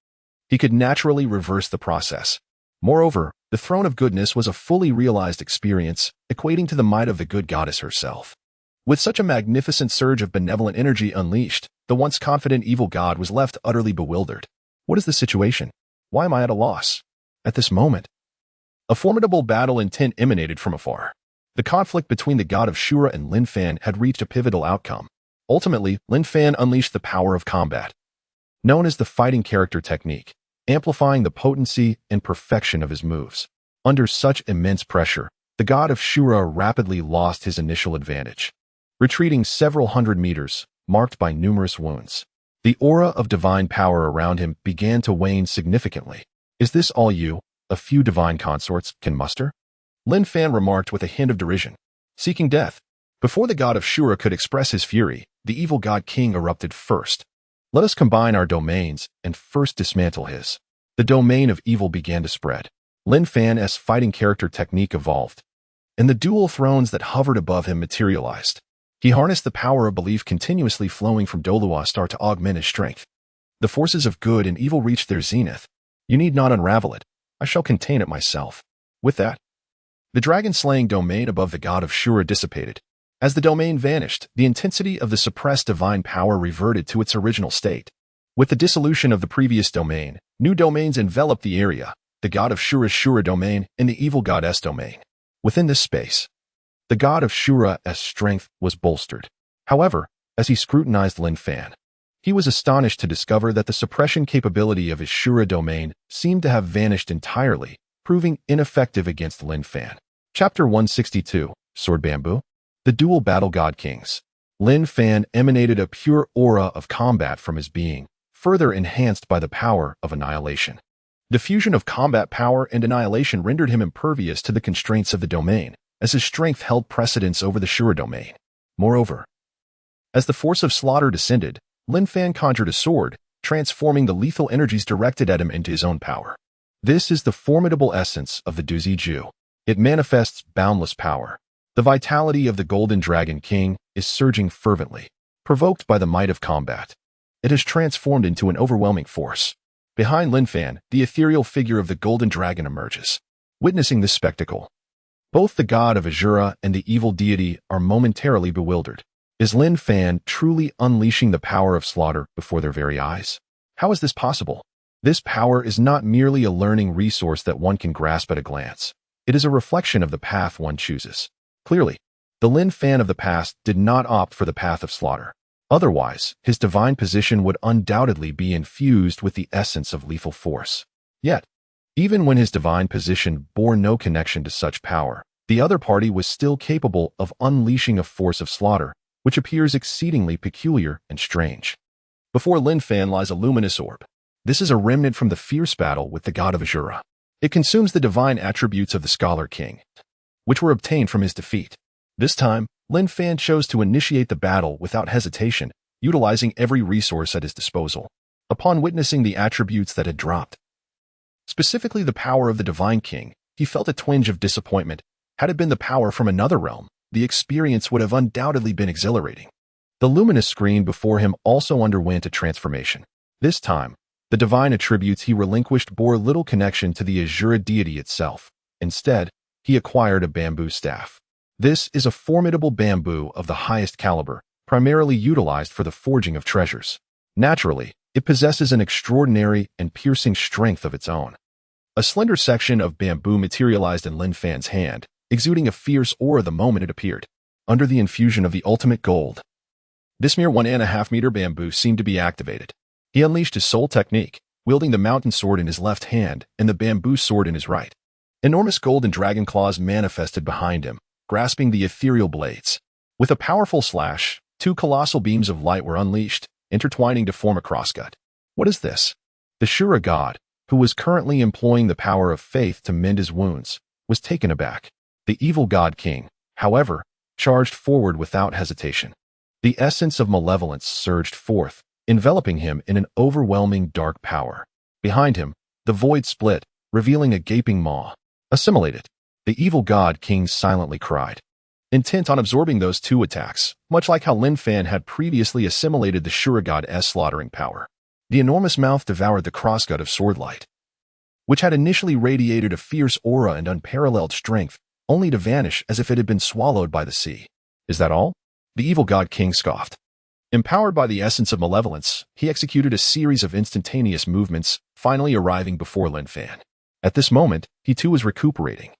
he could naturally reverse the process. Moreover, the throne of goodness was a fully realized experience, equating to the might of the good goddess herself. With such a magnificent surge of benevolent energy unleashed, the once confident evil god was left utterly bewildered. What is the situation? Why am I at a loss? At this moment, a formidable battle intent emanated from afar. The conflict between the god of Shura and Lin Fan had reached a pivotal outcome. Ultimately, Lin Fan unleashed the power of combat, known as the fighting character technique, amplifying the potency and perfection of his moves. Under such immense pressure, the god of Shura rapidly lost his initial advantage, retreating several hundred meters, marked by numerous wounds. The aura of divine power around him began to wane significantly. Is this all you, a few divine consorts, can muster? Lin Fan remarked with a hint of derision. Seeking death. Before the god of Shura could express his fury, the evil god king erupted first. Let us combine our domains and first dismantle his. The domain of evil began to spread. Lin Fan's fighting character technique evolved, and the dual thrones that hovered above him materialized. He harnessed the power of belief continuously flowing from Douluo to augment his strength. The forces of good and evil reached their zenith. You need not unravel it. I shall contain it myself. With that, the dragon-slaying domain above the god of Shura dissipated. As the domain vanished, the intensity of the suppressed divine power reverted to its original state. With the dissolution of the previous domain, new domains enveloped the area, the god of Shura's Shura domain and the evil goddess domain. Within this space, the god of Shura's strength was bolstered. However, as he scrutinized Lin Fan, he was astonished to discover that the suppression capability of his Shura domain seemed to have vanished entirely, proving ineffective against Lin Fan. Chapter 162, Sword Bamboo. The Dual Battle God Kings. Lin Fan emanated a pure aura of combat from his being, further enhanced by the power of annihilation. The fusion of combat power and annihilation rendered him impervious to the constraints of the domain, as his strength held precedence over the Shura domain. Moreover, as the force of slaughter descended, Lin Fan conjured a sword, transforming the lethal energies directed at him into his own power. This is the formidable essence of the Douluo. It manifests boundless power. The vitality of the Golden Dragon King is surging fervently, provoked by the might of combat. It has transformed into an overwhelming force. Behind Lin Fan, the ethereal figure of the Golden Dragon emerges. Witnessing this spectacle, both the god of Azura and the evil deity are momentarily bewildered. Is Lin Fan truly unleashing the power of slaughter before their very eyes? How is this possible? This power is not merely a learning resource that one can grasp at a glance. It is a reflection of the path one chooses. Clearly, the Lin Fan of the past did not opt for the path of slaughter. Otherwise, his divine position would undoubtedly be infused with the essence of lethal force. Yet, even when his divine position bore no connection to such power, the other party was still capable of unleashing a force of slaughter, which appears exceedingly peculiar and strange. Before Lin Fan lies a luminous orb. This is a remnant from the fierce battle with the god of Azura. It consumes the divine attributes of the Scholar King, which were obtained from his defeat. This time, Lin Fan chose to initiate the battle without hesitation, utilizing every resource at his disposal. Upon witnessing the attributes that had dropped, specifically the power of the Divine King, he felt a twinge of disappointment. Had it been the power from another realm, the experience would have undoubtedly been exhilarating. The luminous screen before him also underwent a transformation. This time, the divine attributes he relinquished bore little connection to the Azura deity itself. Instead, he acquired a bamboo staff. This is a formidable bamboo of the highest caliber, primarily utilized for the forging of treasures. Naturally, it possesses an extraordinary and piercing strength of its own. A slender section of bamboo materialized in Lin Fan's hand, exuding a fierce aura the moment it appeared. Under the infusion of the ultimate gold, this mere 1.5 meter bamboo seemed to be activated. He unleashed his soul technique, wielding the mountain sword in his left hand and the bamboo sword in his right. Enormous golden dragon claws manifested behind him, grasping the ethereal blades. With a powerful slash, 2 colossal beams of light were unleashed, intertwining to form a crosscut. What is this? The Shura god, who was currently employing the power of faith to mend his wounds, was taken aback. The evil god king, however, charged forward without hesitation. The essence of malevolence surged forth, enveloping him in an overwhelming dark power. Behind him, the void split, revealing a gaping maw. Assimilate it. The evil god king silently cried, intent on absorbing those 2 attacks, much like how Lin Fan had previously assimilated the Shura god's slaughtering power. The enormous mouth devoured the crosscut of swordlight. which had initially radiated a fierce aura and unparalleled strength, only to vanish as if it had been swallowed by the sea. Is that all? The evil god king scoffed. Empowered by the essence of malevolence, he executed a series of instantaneous movements, finally arriving before Lin Fan. At this moment, he too was recuperating,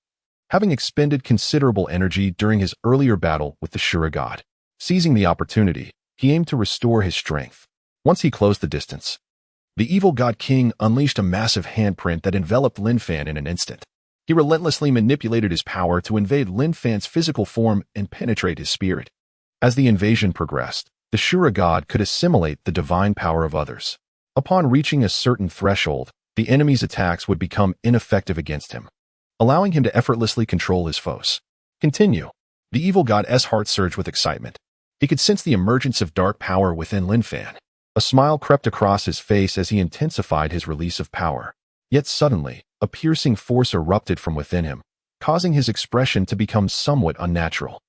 having expended considerable energy during his earlier battle with the Xue god. Seizing the opportunity, he aimed to restore his strength. Once he closed the distance, the evil god king unleashed a massive handprint that enveloped Lin Fan in an instant. He relentlessly manipulated his power to invade Lin Fan's physical form and penetrate his spirit. As the invasion progressed, the Xue god could assimilate the divine power of others. Upon reaching a certain threshold, the enemy's attacks would become ineffective against him, allowing him to effortlessly control his foes. Continue. The evil god's heart surged with excitement. He could sense the emergence of dark power within Lin Fan. A smile crept across his face as he intensified his release of power. Yet suddenly, a piercing force erupted from within him, causing his expression to become somewhat unnatural.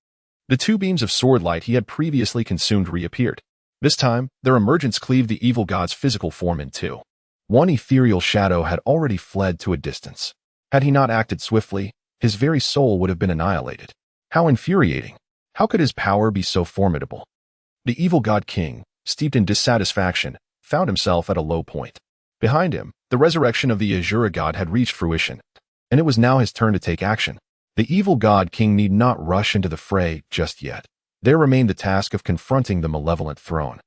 The two beams of sword light he had previously consumed reappeared. This time, their emergence cleaved the evil god's physical form in two. One ethereal shadow had already fled to a distance. Had he not acted swiftly, his very soul would have been annihilated. How infuriating! How could his power be so formidable? The evil god king, steeped in dissatisfaction, found himself at a low point. Behind him, the resurrection of the Xue god had reached fruition, and it was now his turn to take action. The evil god king need not rush into the fray just yet. There remained the task of confronting the malevolent throne,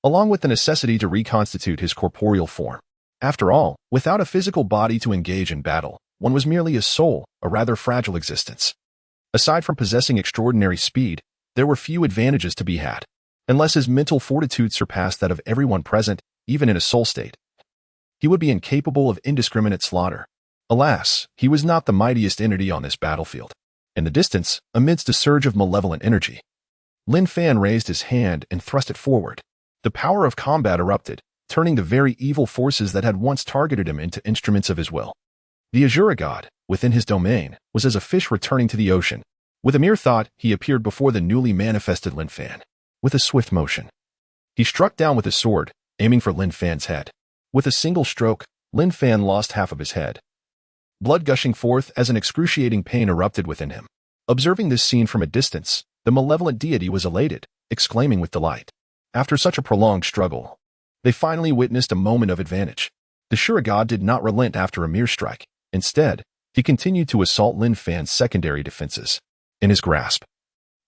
along with the necessity to reconstitute his corporeal form. After all, without a physical body to engage in battle, one was merely a soul, a rather fragile existence. Aside from possessing extraordinary speed, there were few advantages to be had, unless his mental fortitude surpassed that of everyone present, even in a soul state. He would be incapable of indiscriminate slaughter. Alas, he was not the mightiest entity on this battlefield. In the distance, amidst a surge of malevolent energy, Lin Fan raised his hand and thrust it forward. The power of combat erupted, turning the very evil forces that had once targeted him into instruments of his will. The Xue god, within his domain, was as a fish returning to the ocean. With a mere thought, he appeared before the newly manifested Lin Fan. With a swift motion, he struck down with his sword, aiming for Lin Fan's head. With a single stroke, Lin Fan lost half of his head, blood gushing forth as an excruciating pain erupted within him. Observing this scene from a distance, the malevolent deity was elated, exclaiming with delight. After such a prolonged struggle, they finally witnessed a moment of advantage. The Xue god did not relent after a mere strike. Instead, he continued to assault Lin Fan's secondary defenses. In his grasp,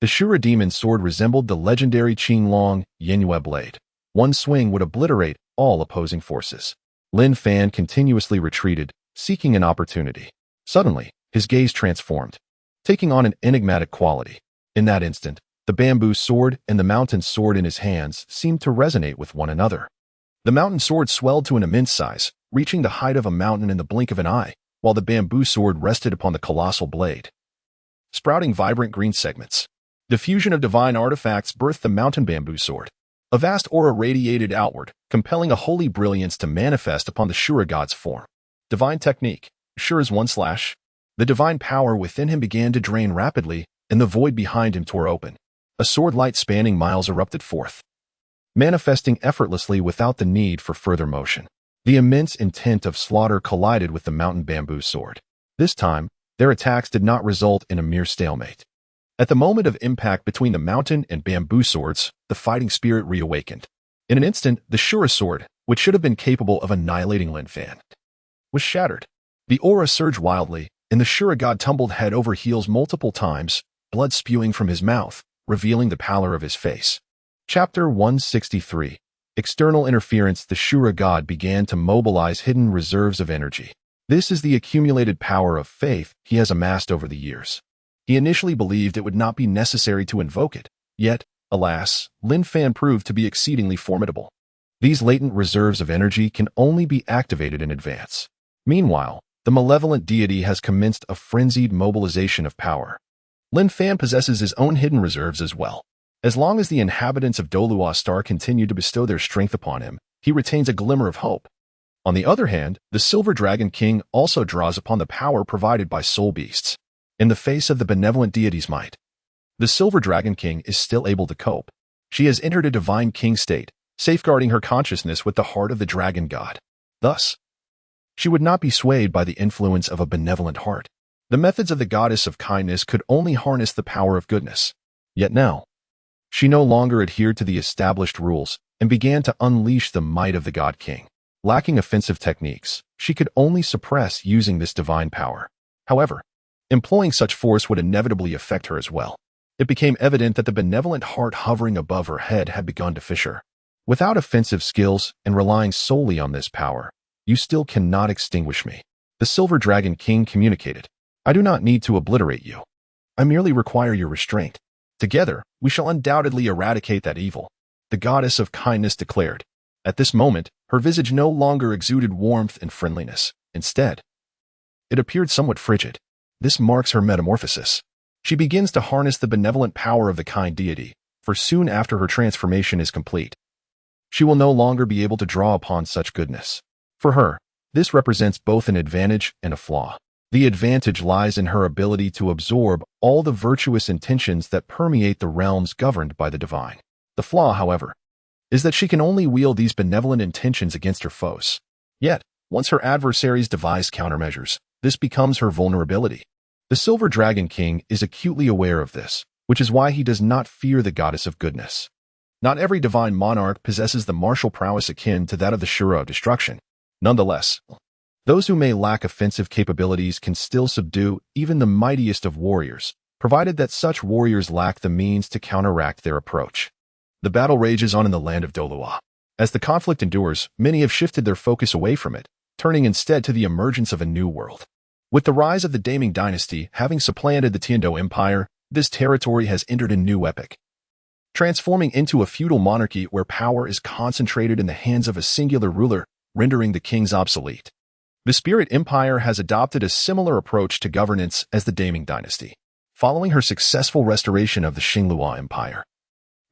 the Xue demon's sword resembled the legendary Qinglong Yingyue blade. One swing would obliterate all opposing forces. Lin Fan continuously retreated, seeking an opportunity. Suddenly, his gaze transformed, taking on an enigmatic quality. In that instant, the bamboo sword and the mountain sword in his hands seemed to resonate with one another. The mountain sword swelled to an immense size, reaching the height of a mountain in the blink of an eye, while the bamboo sword rested upon the colossal blade, sprouting vibrant green segments. The fusion of divine artifacts birthed the mountain bamboo sword. A vast aura radiated outward, compelling a holy brilliance to manifest upon the Xue god's form. Divine technique, Xue's 1/. The divine power within him began to drain rapidly, and the void behind him tore open. A sword light spanning miles erupted forth, manifesting effortlessly without the need for further motion. The immense intent of slaughter collided with the mountain bamboo sword. This time, their attacks did not result in a mere stalemate. At the moment of impact between the mountain and bamboo swords, the fighting spirit reawakened. In an instant, the Xue sword, which should have been capable of annihilating Lin Fan, was shattered. The aura surged wildly, and the Xue god tumbled head over heels multiple times, blood spewing from his mouth, revealing the pallor of his face. Chapter 163. External interference. The Xue god began to mobilize hidden reserves of energy. This is the accumulated power of faith he has amassed over the years. He initially believed it would not be necessary to invoke it, yet, alas, Lin Fan proved to be exceedingly formidable. These latent reserves of energy can only be activated in advance. Meanwhile, the malevolent deity has commenced a frenzied mobilization of power. Lin Fan possesses his own hidden reserves as well. As long as the inhabitants of Douluo Star continue to bestow their strength upon him, he retains a glimmer of hope. On the other hand, the Silver Dragon King also draws upon the power provided by soul beasts. In the face of the benevolent deity's might, the Silver Dragon King is still able to cope. She has entered a divine king state, safeguarding her consciousness with the heart of the dragon god. Thus, She would not be swayed by the influence of a benevolent heart. The methods of the goddess of kindness could only harness the power of goodness. Yet now, she no longer adhered to the established rules and began to unleash the might of the God King. Lacking offensive techniques, she could only suppress using this divine power. However, employing such force would inevitably affect her as well. It became evident that the benevolent heart hovering above her head had begun to fissure. Without offensive skills and relying solely on this power, you still cannot extinguish me. The Silver Dragon King communicated. I do not need to obliterate you. I merely require your restraint. Together, we shall undoubtedly eradicate that evil, the goddess of kindness declared. At this moment, her visage no longer exuded warmth and friendliness. Instead, it appeared somewhat frigid. This marks her metamorphosis. She begins to harness the benevolent power of the kind deity, for soon after her transformation is complete, she will no longer be able to draw upon such goodness. For her, this represents both an advantage and a flaw. The advantage lies in her ability to absorb all the virtuous intentions that permeate the realms governed by the divine. The flaw, however, is that she can only wield these benevolent intentions against her foes. Yet, once her adversaries devise countermeasures, this becomes her vulnerability. The Silver Dragon King is acutely aware of this, which is why he does not fear the goddess of goodness. Not every divine monarch possesses the martial prowess akin to that of the Shura of destruction. Nonetheless, those who may lack offensive capabilities can still subdue even the mightiest of warriors, provided that such warriors lack the means to counteract their approach. The battle rages on in the land of Douluo. As the conflict endures, many have shifted their focus away from it, turning instead to the emergence of a new world. With the rise of the Daming dynasty having supplanted the Tiandou Empire, this territory has entered a new epoch, transforming into a feudal monarchy where power is concentrated in the hands of a singular ruler, rendering the kings obsolete. The Spirit Empire has adopted a similar approach to governance as the Daming dynasty. Following her successful restoration of the Xinglua Empire,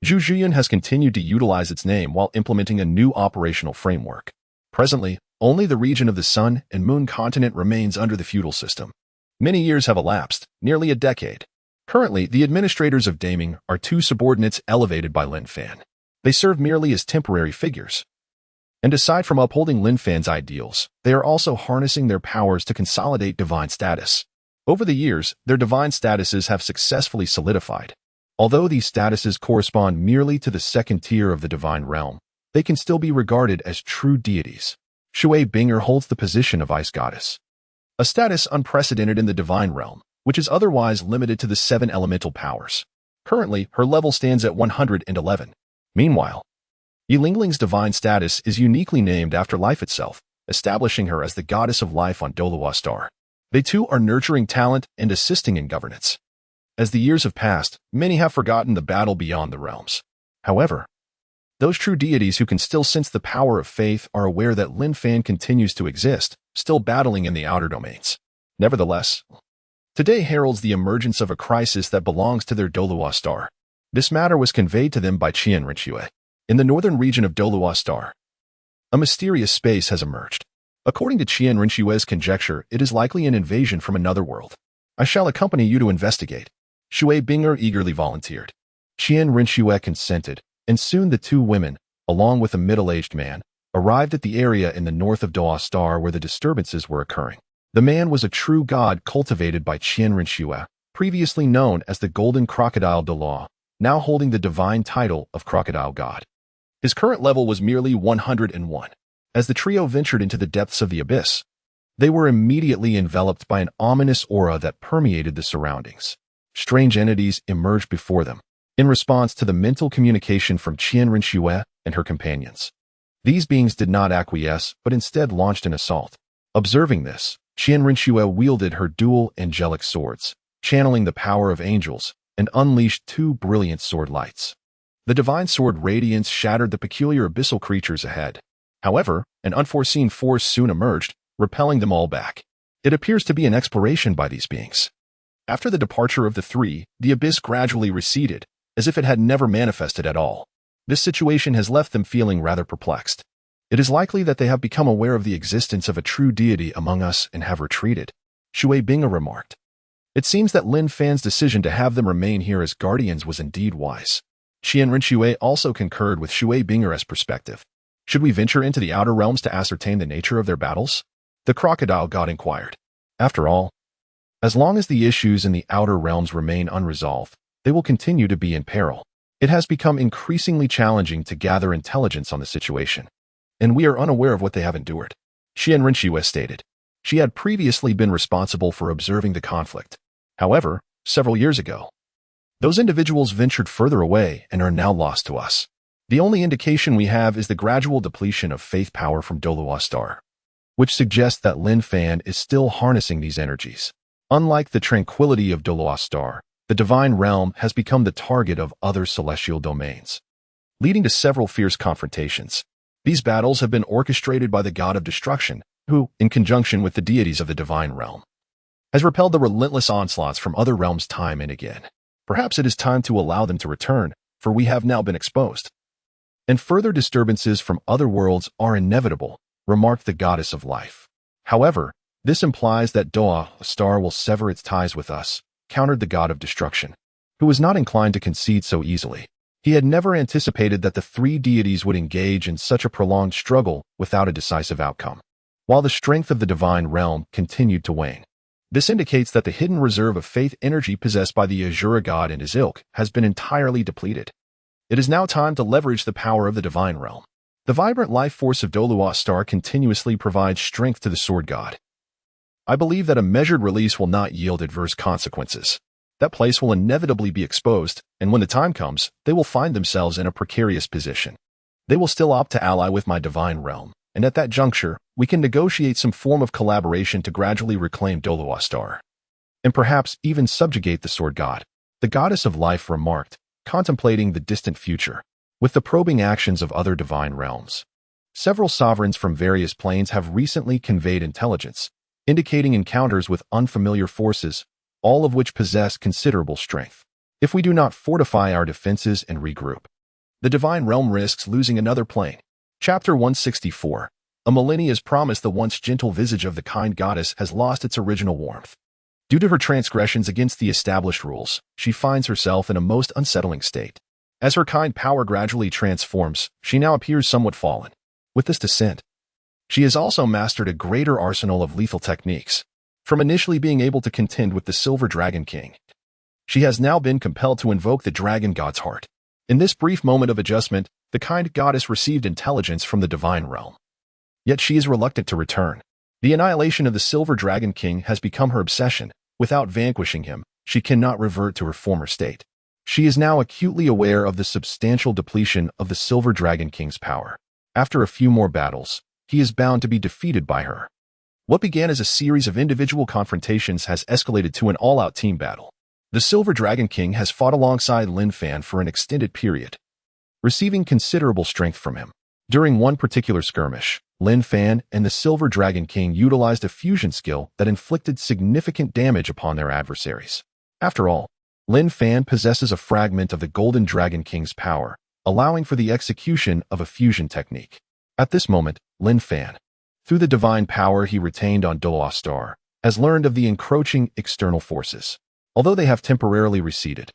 Zhu Zhiyun has continued to utilize its name while implementing a new operational framework. Presently, only the region of the Sun and Moon continent remains under the feudal system. Many years have elapsed, nearly a decade. Currently, the administrators of Daming are two subordinates elevated by Lin Fan. They serve merely as temporary figures. And aside from upholding Lin Fan's ideals, they are also harnessing their powers to consolidate divine status. Over the years, their divine statuses have successfully solidified. Although these statuses correspond merely to the second tier of the divine realm, they can still be regarded as true deities. Xue Qinghe holds the position of Ice Goddess, a status unprecedented in the divine realm, which is otherwise limited to the 7 elemental powers. Currently, her level stands at 111. Meanwhile, Yilingling's divine status is uniquely named after life itself, establishing her as the goddess of life on Douluo Star. They too are nurturing talent and assisting in governance. As the years have passed, many have forgotten the battle beyond the realms. However, those true deities who can still sense the power of faith are aware that Lin Fan continues to exist, still battling in the outer domains. Nevertheless, today heralds the emergence of a crisis that belongs to their Douluo Star. This matter was conveyed to them by Qian Renxue. In the northern region of Douluo Star, a mysterious space has emerged. According to Qian Renxue's conjecture, it is likely an invasion from another world. I shall accompany you to investigate. Xue Qinghe eagerly volunteered. Qian Renxue consented, and soon the two women, along with a middle-aged man, arrived at the area in the north of Douluo Star where the disturbances were occurring. The man was a true god cultivated by Qian Renxue, previously known as the Golden Crocodile Douluo, now holding the divine title of Crocodile God. His current level was merely 101. As the trio ventured into the depths of the abyss, they were immediately enveloped by an ominous aura that permeated the surroundings. Strange entities emerged before them, in response to the mental communication from Qian Renxue and her companions. These beings did not acquiesce, but instead launched an assault. Observing this, Qian Renxue wielded her dual angelic swords, channeling the power of angels, and unleashed 2 brilliant sword lights. The divine sword radiance shattered the peculiar abyssal creatures ahead. However, an unforeseen force soon emerged, repelling them all back. It appears to be an exploration by these beings. After the departure of the 3, the abyss gradually receded, as if it had never manifested at all. This situation has left them feeling rather perplexed. It is likely that they have become aware of the existence of a true deity among us and have retreated, Xue Qinghe remarked. It seems that Lin Fan's decision to have them remain here as guardians was indeed wise. Qian Renxue also concurred with Xue Qinghe's perspective. Should we venture into the outer realms to ascertain the nature of their battles? The crocodile god inquired. After all, as long as the issues in the outer realms remain unresolved, they will continue to be in peril. It has become increasingly challenging to gather intelligence on the situation, and we are unaware of what they have endured. Qian Renxue stated. She had previously been responsible for observing the conflict. However, several years ago, those individuals ventured further away and are now lost to us. The only indication we have is the gradual depletion of faith power from Douluo, which suggests that Lin Fan is still harnessing these energies. Unlike the tranquility of Douluo, the divine realm has become the target of other celestial domains, leading to several fierce confrontations. These battles have been orchestrated by the god of destruction, who, in conjunction with the deities of the divine realm, has repelled the relentless onslaughts from other realms time and again. Perhaps it is time to allow them to return, for we have now been exposed, and further disturbances from other worlds are inevitable, remarked the goddess of life. However, this implies that Douluo will sever its ties with us, countered the god of destruction, who was not inclined to concede so easily. He had never anticipated that the three deities would engage in such a prolonged struggle without a decisive outcome. While the strength of the divine realm continued to wane, this indicates that the hidden reserve of faith energy possessed by the Azure god and his ilk has been entirely depleted. It is now time to leverage the power of the divine realm. The vibrant life force of Douluo continuously provides strength to the sword god. I believe that a measured release will not yield adverse consequences. That place will inevitably be exposed, and when the time comes, they will find themselves in a precarious position. They will still opt to ally with my divine realm, and at that juncture, we can negotiate some form of collaboration to gradually reclaim Douluo, and perhaps even subjugate the sword god. The goddess of life remarked, contemplating the distant future. With the probing actions of other divine realms, several sovereigns from various planes have recently conveyed intelligence, indicating encounters with unfamiliar forces, all of which possess considerable strength. If we do not fortify our defenses and regroup, the divine realm risks losing another plane. Chapter 164. A millennia's promise. The once gentle visage of the kind goddess has lost its original warmth. Due to her transgressions against the established rules, she finds herself in a most unsettling state. As her kind power gradually transforms, she now appears somewhat fallen. With this descent, she has also mastered a greater arsenal of lethal techniques. From initially being able to contend with the Silver Dragon King, she has now been compelled to invoke the Dragon God's heart. In this brief moment of adjustment, the kind goddess received intelligence from the divine realm. Yet she is reluctant to return. The annihilation of the Silver Dragon King has become her obsession. Without vanquishing him, she cannot revert to her former state. She is now acutely aware of the substantial depletion of the Silver Dragon King's power. After a few more battles, he is bound to be defeated by her. What began as a series of individual confrontations has escalated to an all-out team battle. The Silver Dragon King has fought alongside Lin Fan for an extended period, receiving considerable strength from him. During one particular skirmish, Lin Fan and the Silver Dragon King utilized a fusion skill that inflicted significant damage upon their adversaries. After all, Lin Fan possesses a fragment of the Golden Dragon King's power, allowing for the execution of a fusion technique. At this moment, Lin Fan, through the divine power he retained on Douluo, has learned of the encroaching external forces. Although they have temporarily receded,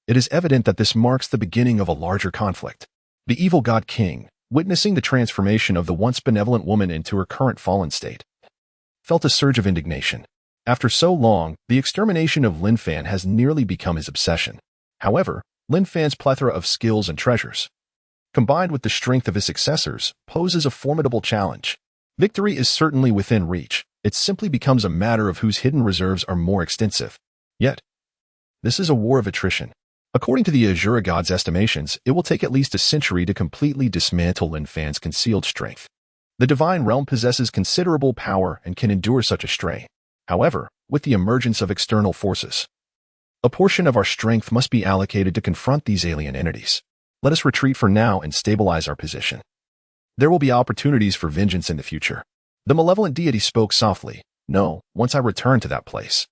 it is evident that this marks the beginning of a larger conflict. The evil god king, witnessing the transformation of the once benevolent woman into her current fallen state, felt a surge of indignation. After so long, the extermination of Lin Fan has nearly become his obsession. However, Lin Fan's plethora of skills and treasures, combined with the strength of his successors, poses a formidable challenge. Victory is certainly within reach. It simply becomes a matter of whose hidden reserves are more extensive. Yet, this is a war of attrition. According to the Azure God's estimations, it will take at least a century to completely dismantle Lin Fan's concealed strength. The divine realm possesses considerable power and can endure such a strain. However, with the emergence of external forces, a portion of our strength must be allocated to confront these alien entities. Let us retreat for now and stabilize our position. There will be opportunities for vengeance in the future. The malevolent deity spoke softly. No, once I return to that place,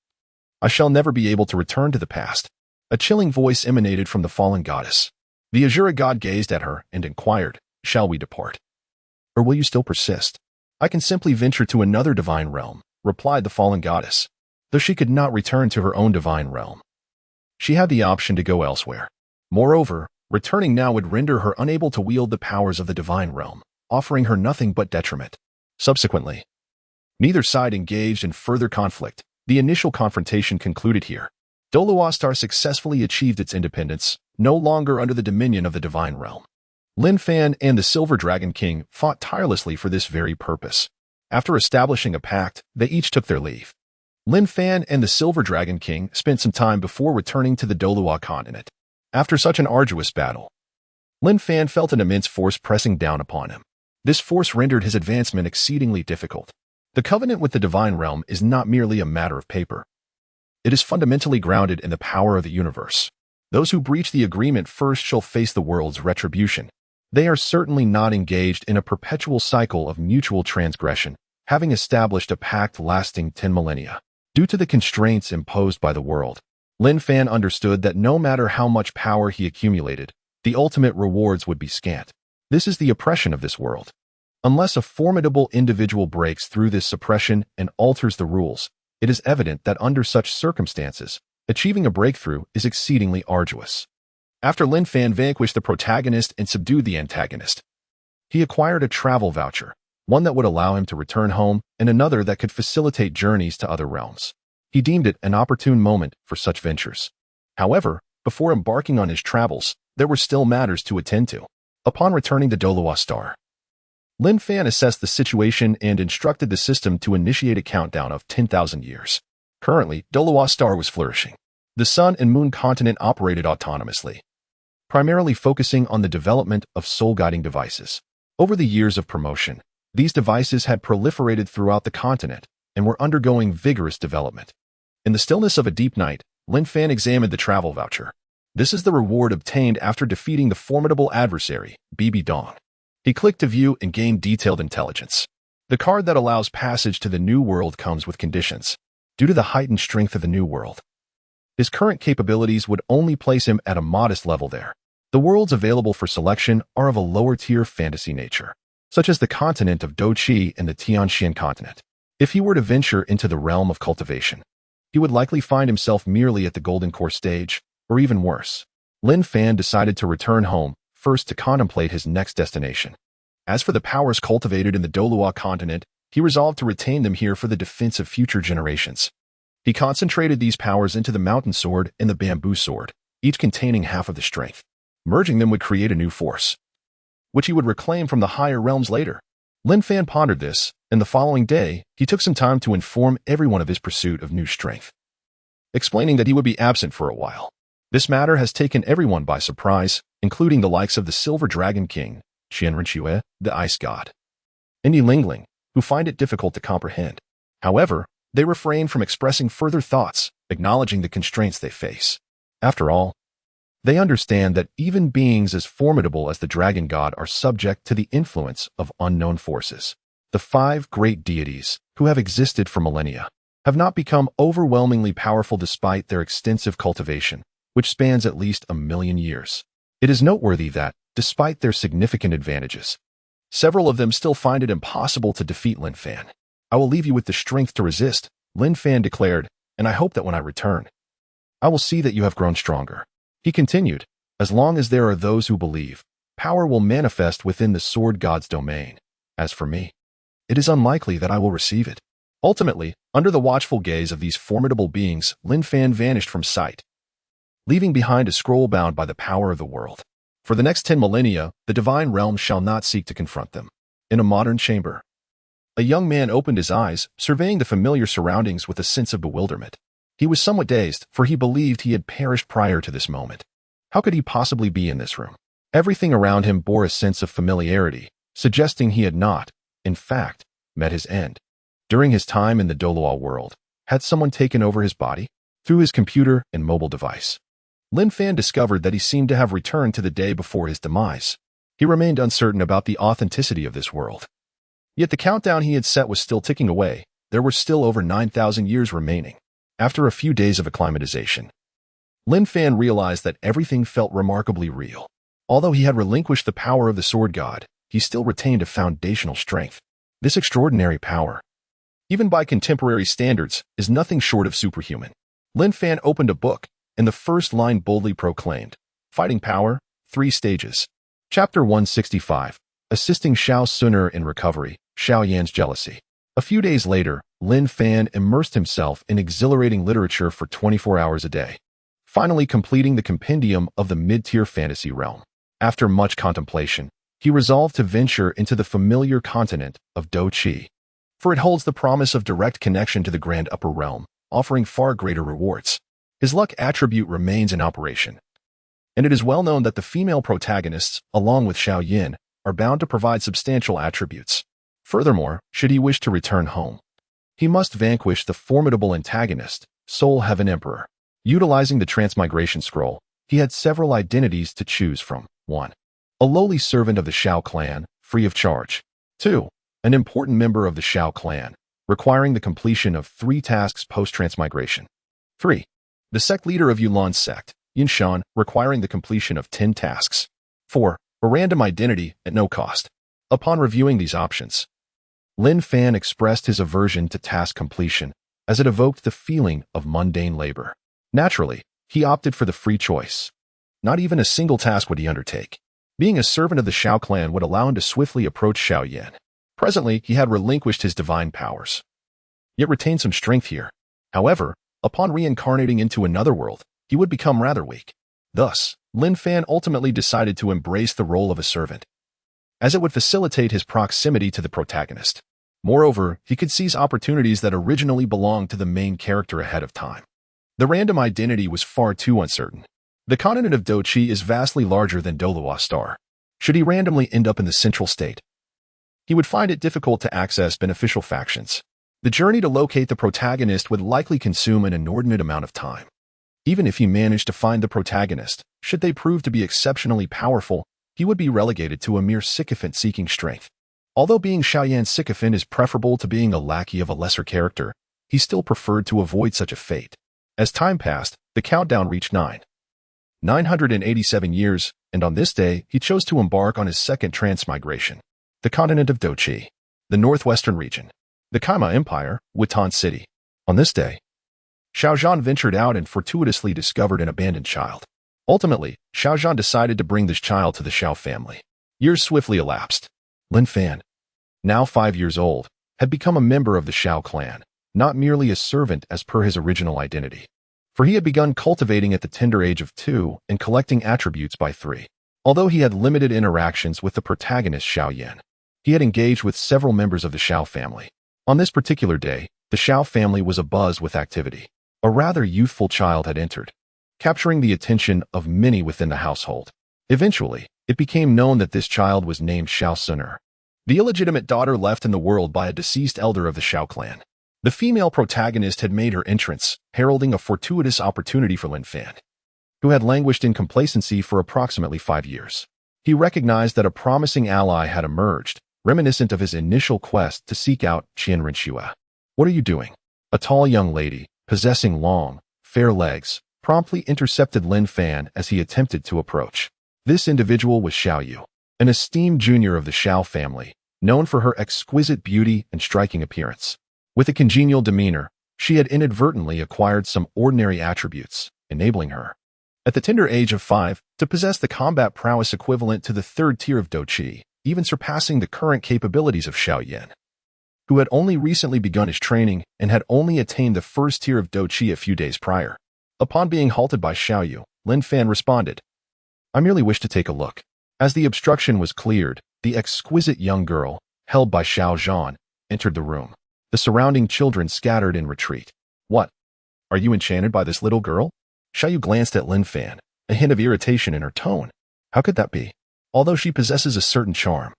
I shall never be able to return to the past. A chilling voice emanated from the fallen goddess. The Azure god gazed at her and inquired, "Shall we depart? Or will you still persist?" "I can simply venture to another divine realm," replied the fallen goddess. Though she could not return to her own divine realm, she had the option to go elsewhere. Moreover, returning now would render her unable to wield the powers of the divine realm, offering her nothing but detriment. Subsequently, Neither side engaged in further conflict. The initial confrontation concluded here. Douluo Star successfully achieved its independence, no longer under the dominion of the divine realm. Lin Fan and the Silver Dragon King fought tirelessly for this very purpose. After establishing a pact, they each took their leave. Lin Fan and the Silver Dragon King spent some time before returning to the Douluo Continent. After such an arduous battle, Lin Fan felt an immense force pressing down upon him. This force rendered his advancement exceedingly difficult. The covenant with the divine realm is not merely a matter of paper. It is fundamentally grounded in the power of the universe. Those who breach the agreement first shall face the world's retribution. They are certainly not engaged in a perpetual cycle of mutual transgression, having established a pact lasting 10 millennia. Due to the constraints imposed by the world, Lin Fan understood that no matter how much power he accumulated, the ultimate rewards would be scant. This is the oppression of this world. Unless a formidable individual breaks through this suppression and alters the rules, it is evident that under such circumstances, achieving a breakthrough is exceedingly arduous. After Lin Fan vanquished the protagonist and subdued the antagonist, he acquired a travel voucher, one that would allow him to return home and another that could facilitate journeys to other realms. He deemed it an opportune moment for such ventures. However, before embarking on his travels, there were still matters to attend to. Upon returning to Douluo Star, Lin Fan assessed the situation and instructed the system to initiate a countdown of 10,000 years. Currently, Douluo Star was flourishing. The Sun and Moon continent operated autonomously, primarily focusing on the development of soul-guiding devices. Over the years of promotion, these devices had proliferated throughout the continent and were undergoing vigorous development. In the stillness of a deep night, Lin Fan examined the travel voucher. This is the reward obtained after defeating the formidable adversary, BB Dong. He clicked to view and gained detailed intelligence. The card that allows passage to the new world comes with conditions. Due to the heightened strength of the new world, his current capabilities would only place him at a modest level there. The worlds available for selection are of a lower-tier fantasy nature, such as the continent of Douqi and the Tianxian continent. If he were to venture into the realm of cultivation, he would likely find himself merely at the Golden Core stage, or even worse. Lin Fan decided to return home, first to contemplate his next destination. As for the powers cultivated in the Douluo Continent, he resolved to retain them here for the defense of future generations. He concentrated these powers into the Mountain Sword and the Bamboo Sword, each containing half of the strength. Merging them would create a new force, which he would reclaim from the higher realms later. Lin Fan pondered this, and the following day, he took some time to inform everyone of his pursuit of new strength, explaining that he would be absent for a while. This matter has taken everyone by surprise, including the likes of the Silver Dragon King, Qian Renxue, the Ice God, and Yi Lingling, who find it difficult to comprehend. However, they refrain from expressing further thoughts, acknowledging the constraints they face. After all, they understand that even beings as formidable as the Dragon God are subject to the influence of unknown forces. The 5 great deities, who have existed for millennia, have not become overwhelmingly powerful despite their extensive cultivation, which spans at least 1,000,000 years. It is noteworthy that, despite their significant advantages, several of them still find it impossible to defeat Lin Fan. "I will leave you with the strength to resist," Lin Fan declared, "and I hope that when I return, I will see that you have grown stronger." He continued, "As long as there are those who believe, power will manifest within the Sword God's domain. As for me, it is unlikely that I will receive it." Ultimately, under the watchful gaze of these formidable beings, Lin Fan vanished from sight, leaving behind a scroll bound by the power of the world. For the next 10 millennia, the divine realm shall not seek to confront them. In a modern chamber, a young man opened his eyes, surveying the familiar surroundings with a sense of bewilderment. He was somewhat dazed, for he believed he had perished prior to this moment. How could he possibly be in this room? Everything around him bore a sense of familiarity, suggesting he had not, in fact, met his end. During his time in the Douluo world, had someone taken over his body? Through his computer and mobile device, Lin Fan discovered that he seemed to have returned to the day before his demise. He remained uncertain about the authenticity of this world. Yet the countdown he had set was still ticking away. There were still over 9,000 years remaining. After a few days of acclimatization, Lin Fan realized that everything felt remarkably real. Although he had relinquished the power of the Sword God, he still retained a foundational strength. This extraordinary power, even by contemporary standards, is nothing short of superhuman. Lin Fan opened a book, and the first line boldly proclaimed, "Fighting Power, 3 Stages." Chapter 165, Assisting Xiao Suner in Recovery, Xiao Yan's Jealousy. A few days later, Lin Fan immersed himself in exhilarating literature for 24 hours a day, finally completing the compendium of the mid-tier fantasy realm. After much contemplation, he resolved to venture into the familiar continent of Dou, for it holds the promise of direct connection to the grand upper realm, offering far greater rewards. His luck attribute remains in operation, and it is well known that the female protagonists, along with Xiaoyan, are bound to provide substantial attributes. Furthermore, should he wish to return home, he must vanquish the formidable antagonist, Soul Heaven Emperor. Utilizing the transmigration scroll, he had several identities to choose from. 1. A lowly servant of the Xiao clan, free of charge. 2. An important member of the Xiao clan, requiring the completion of 3 tasks post-transmigration. 3. The sect leader of Yulan's sect, Yinshan, requiring the completion of 10 tasks. 4. A random identity at no cost. Upon reviewing these options, Lin Fan expressed his aversion to task completion, as it evoked the feeling of mundane labor. Naturally, he opted for the free choice. Not even a single task would he undertake. Being a servant of the Xiao clan would allow him to swiftly approach Xiaoyan. Presently, he had relinquished his divine powers, yet retained some strength here. However, upon reincarnating into another world, he would become rather weak. Thus, Lin Fan ultimately decided to embrace the role of a servant, as it would facilitate his proximity to the protagonist. Moreover, he could seize opportunities that originally belonged to the main character ahead of time. The random identity was far too uncertain. The continent of Dou is vastly larger than Douluo Star. Should he randomly end up in the central state, he would find it difficult to access beneficial factions. The journey to locate the protagonist would likely consume an inordinate amount of time. Even if he managed to find the protagonist, should they prove to be exceptionally powerful, he would be relegated to a mere sycophant seeking strength. Although being Xiaoyan's sycophant is preferable to being a lackey of a lesser character, he still preferred to avoid such a fate. As time passed, the countdown reached 987 years, and on this day, he chose to embark on his second transmigration. The continent of Dou, the northwestern region, the Kaima Empire, Wutan City. On this day, Xiaozhan ventured out and fortuitously discovered an abandoned child. Ultimately, Xiaozhan decided to bring this child to the Xiao family. Years swiftly elapsed. Lin Fan, now 5 years old, had become a member of the Xiao clan, not merely a servant as per his original identity, for he had begun cultivating at the tender age of 2 and collecting attributes by 3. Although he had limited interactions with the protagonist Xiaoyan, he had engaged with several members of the Xiao family. On this particular day, the Xiao family was abuzz with activity. A rather youthful child had entered, capturing the attention of many within the household. Eventually, it became known that this child was named Xiao Suner, the illegitimate daughter left in the world by a deceased elder of the Xiao clan. The female protagonist had made her entrance, heralding a fortuitous opportunity for Lin Fan, who had languished in complacency for approximately 5 years. He recognized that a promising ally had emerged, reminiscent of his initial quest to seek out Qian Renxue. "What are you doing?" A tall young lady, possessing long, fair legs, promptly intercepted Lin Fan as he attempted to approach. This individual was Xiao Yu, an esteemed junior of the Xiao family, known for her exquisite beauty and striking appearance. With a congenial demeanor, she had inadvertently acquired some ordinary attributes, enabling her, at the tender age of 5, to possess the combat prowess equivalent to the 3rd tier of Dou, even surpassing the current capabilities of Xiaoyan, who had only recently begun his training and had only attained the 1st tier of Dou a few days prior. Upon being halted by Xiao Yu, Lin Fan responded, "I merely wish to take a look." As the obstruction was cleared, the exquisite young girl, held by Xiaozhan, entered the room. The surrounding children scattered in retreat. "What? Are you enchanted by this little girl?" Xiao Yu glanced at Lin Fan, a hint of irritation in her tone. "How could that be? Although she possesses a certain charm,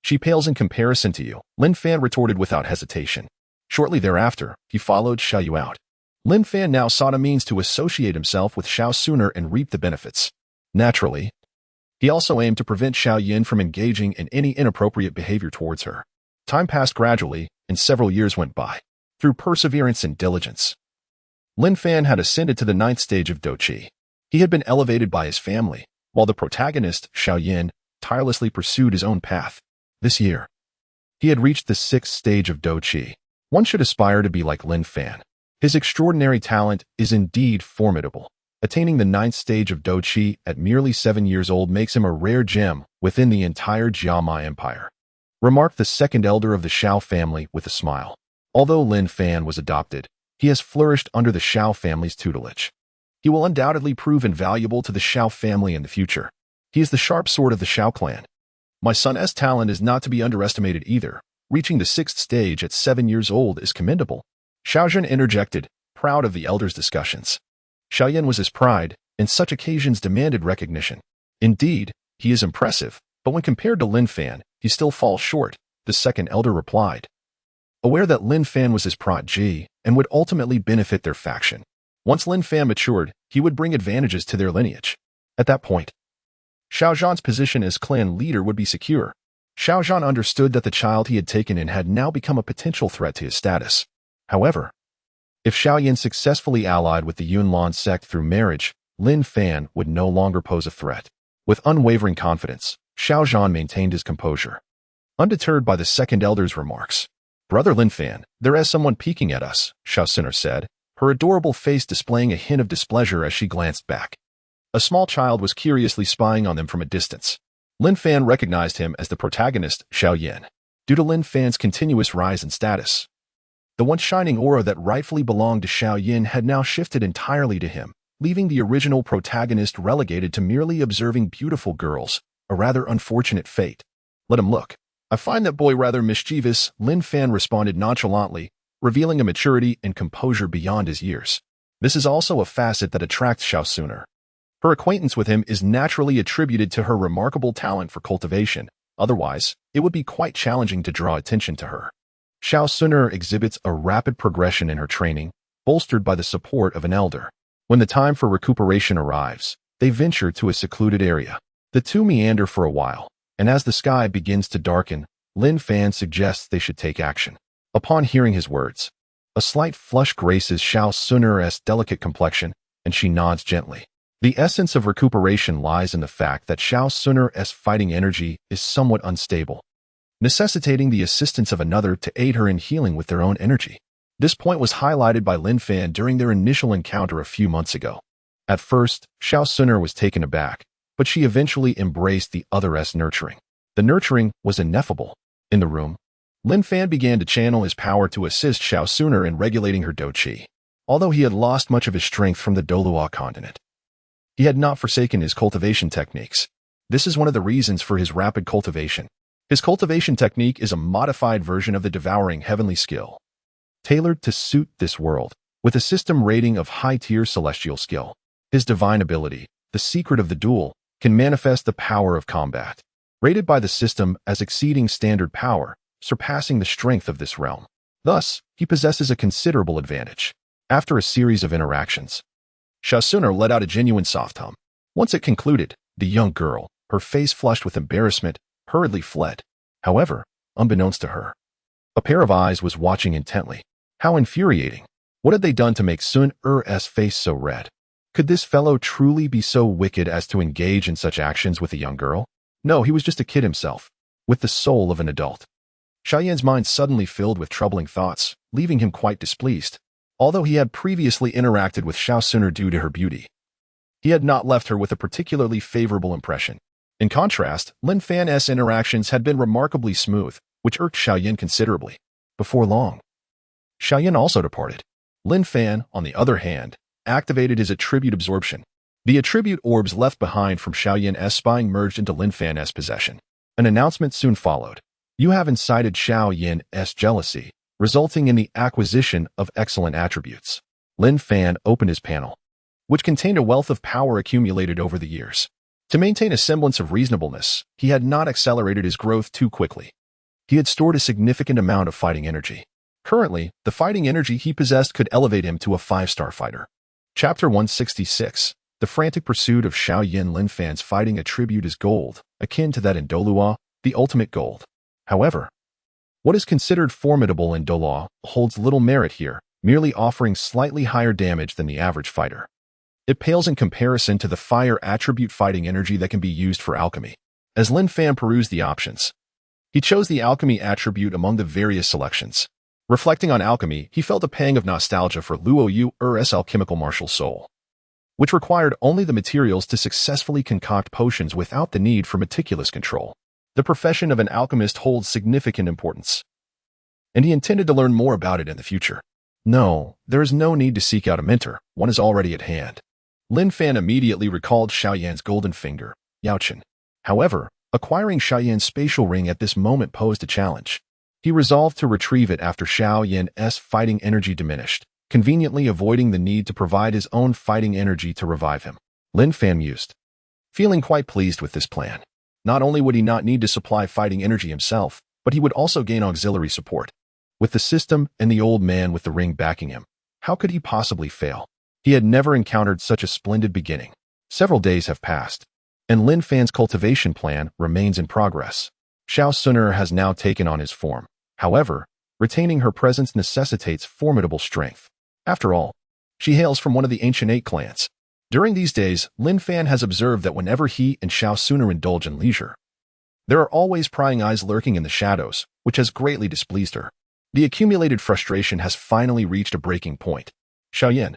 she pales in comparison to you," Lin Fan retorted without hesitation. Shortly thereafter, he followed Xiao Yu out. Lin Fan now sought a means to associate himself with Xiao Suner and reap the benefits. Naturally, he also aimed to prevent Xiaoyan from engaging in any inappropriate behavior towards her. Time passed gradually, and several years went by. Through perseverance and diligence, Lin Fan had ascended to the 9th stage of Dou. He had been elevated by his family, while the protagonist, Xiaoyan, tirelessly pursued his own path. This year, he had reached the 6th stage of Dou. One should aspire to be like Lin Fan. His extraordinary talent is indeed formidable. Attaining the 9th stage of Dou at merely 7 years old makes him a rare gem within the entire Jiama Empire. remarked the second elder of the Xiao family with a smile. Although Lin Fan was adopted, he has flourished under the Xiao family's tutelage. He will undoubtedly prove invaluable to the Xiao family in the future. He is the sharp sword of the Xiao clan. My son's talent is not to be underestimated either. Reaching the 6th stage at 7 years old is commendable. Xiaozhen interjected, proud of the elder's discussions. Xiaoyan was his pride, and such occasions demanded recognition. Indeed, he is impressive, but when compared to Lin Fan, he still falls short, the second elder replied. Aware that Lin Fan was his protege and would ultimately benefit their faction. Once Lin Fan matured, he would bring advantages to their lineage. At that point, Xiaozhan's position as clan leader would be secure. Xiaozhan understood that the child he had taken in had now become a potential threat to his status. However, if Xiaoyan successfully allied with the Yunlan sect through marriage, Lin Fan would no longer pose a threat. With unwavering confidence, Xiaozhan maintained his composure. Undeterred by the second elder's remarks, "Brother Lin Fan, there is someone peeking at us," Xue Qinghe said, her adorable face displaying a hint of displeasure as she glanced back. A small child was curiously spying on them from a distance. Lin Fan recognized him as the protagonist, Xiaoyan, due to Lin Fan's continuous rise in status. The once shining aura that rightfully belonged to Xiaoyan had now shifted entirely to him, leaving the original protagonist relegated to merely observing beautiful girls, a rather unfortunate fate. "Let him look. I find that boy rather mischievous," Lin Fan responded nonchalantly, revealing a maturity and composure beyond his years. This is also a facet that attracts Xue Qinghe. Her acquaintance with him is naturally attributed to her remarkable talent for cultivation. Otherwise, it would be quite challenging to draw attention to her. Xue Qinghe exhibits a rapid progression in her training, bolstered by the support of an elder. When the time for recuperation arrives, they venture to a secluded area. The two meander for a while, and as the sky begins to darken, Lin Fan suggests they should take action. Upon hearing his words, a slight flush graces Xue Qinghe's delicate complexion, and she nods gently. The essence of recuperation lies in the fact that Xue Qinghe's fighting energy is somewhat unstable, necessitating the assistance of another to aid her in healing with their own energy. This point was highlighted by Lin Fan during their initial encounter a few months ago. At first, Xue Qinghe was taken aback, but she eventually embraced the other's nurturing. The nurturing was ineffable. In the room, Lin Fan began to channel his power to assist Xue Qinghe in regulating her Dou Qi. Although he had lost much of his strength from the Douluo Continent, he had not forsaken his cultivation techniques. This is one of the reasons for his rapid cultivation. His cultivation technique is a modified version of the devouring heavenly skill, tailored to suit this world, with a system rating of high-tier celestial skill. His divine ability, the secret of the duel, can manifest the power of combat, rated by the system as exceeding standard power, surpassing the strength of this realm. Thus, he possesses a considerable advantage. After a series of interactions, Xue Qinghe let out a genuine soft hum. Once it concluded, the young girl, her face flushed with embarrassment, hurriedly fled. However, unbeknownst to her, a pair of eyes was watching intently. How infuriating! What had they done to make Sun Er's face so red? Could this fellow truly be so wicked as to engage in such actions with a young girl? No, he was just a kid himself, with the soul of an adult. Xiaoyan's mind suddenly filled with troubling thoughts, leaving him quite displeased. Although he had previously interacted with Xue Qinghe due to her beauty, he had not left her with a particularly favorable impression. In contrast, Lin Fan's interactions had been remarkably smooth, which irked Xiaoyan considerably. Before long, Xiaoyan also departed. Lin Fan, on the other hand, activated his attribute absorption. The attribute orbs left behind from Xiaoyan's spying merged into Lin Fan's possession. An announcement soon followed. "You have incited Xiaoyan's jealousy, resulting in the acquisition of excellent attributes." Lin Fan opened his panel, which contained a wealth of power accumulated over the years. To maintain a semblance of reasonableness, he had not accelerated his growth too quickly. He had stored a significant amount of fighting energy. Currently, the fighting energy he possessed could elevate him to a 5-star fighter. Chapter 166. The frantic pursuit of Xiaoyan. Lin Fan's fighting attribute is gold, akin to that in Douluo, the ultimate gold. However, what is considered formidable in Douluo holds little merit here, merely offering slightly higher damage than the average fighter. It pales in comparison to the fire attribute fighting energy that can be used for alchemy. As Lin Fan perused the options, he chose the alchemy attribute among the various selections. Reflecting on alchemy, he felt a pang of nostalgia for Luo Yu's alchemical martial soul, which required only the materials to successfully concoct potions without the need for meticulous control. The profession of an alchemist holds significant importance, and he intended to learn more about it in the future. No, there is no need to seek out a mentor. One is already at hand. Lin Fan immediately recalled Xiaoyan's golden finger, Yaochen. However, acquiring Xiaoyan's spatial ring at this moment posed a challenge. He resolved to retrieve it after Xiaoyan's fighting energy diminished, conveniently avoiding the need to provide his own fighting energy to revive him. Lin Fan mused, feeling quite pleased with this plan. Not only would he not need to supply fighting energy himself, but he would also gain auxiliary support. With the system and the old man with the ring backing him, how could he possibly fail? He had never encountered such a splendid beginning. Several days have passed, and Lin Fan's cultivation plan remains in progress. Xiao Suner has now taken on his form. However, retaining her presence necessitates formidable strength. After all, she hails from one of the ancient 8 clans. During these days, Lin Fan has observed that whenever he and Xiao Suner indulge in leisure, there are always prying eyes lurking in the shadows, which has greatly displeased her. The accumulated frustration has finally reached a breaking point. Xiaoyan,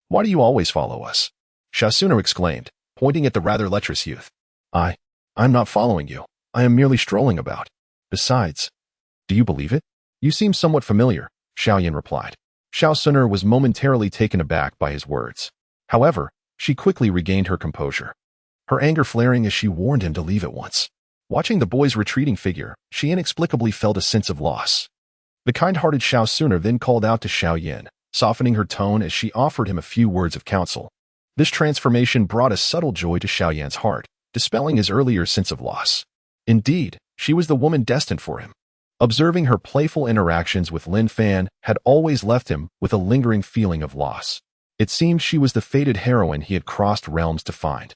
why do you always follow us? Xiao Suner exclaimed, pointing at the rather lecherous youth. I'm not following you. I am merely strolling about. Besides, do you believe it? You seem somewhat familiar, Xiaoyan replied. Xiao Suner was momentarily taken aback by his words. However, she quickly regained her composure, her anger flaring as she warned him to leave at once. Watching the boy's retreating figure, she inexplicably felt a sense of loss. The kind-hearted Xiao Suner then called out to Xiaoyan, softening her tone as she offered him a few words of counsel. This transformation brought a subtle joy to Xiaoyan's heart, dispelling his earlier sense of loss. Indeed, she was the woman destined for him. Observing her playful interactions with Lin Fan had always left him with a lingering feeling of loss. It seemed she was the fated heroine he had crossed realms to find.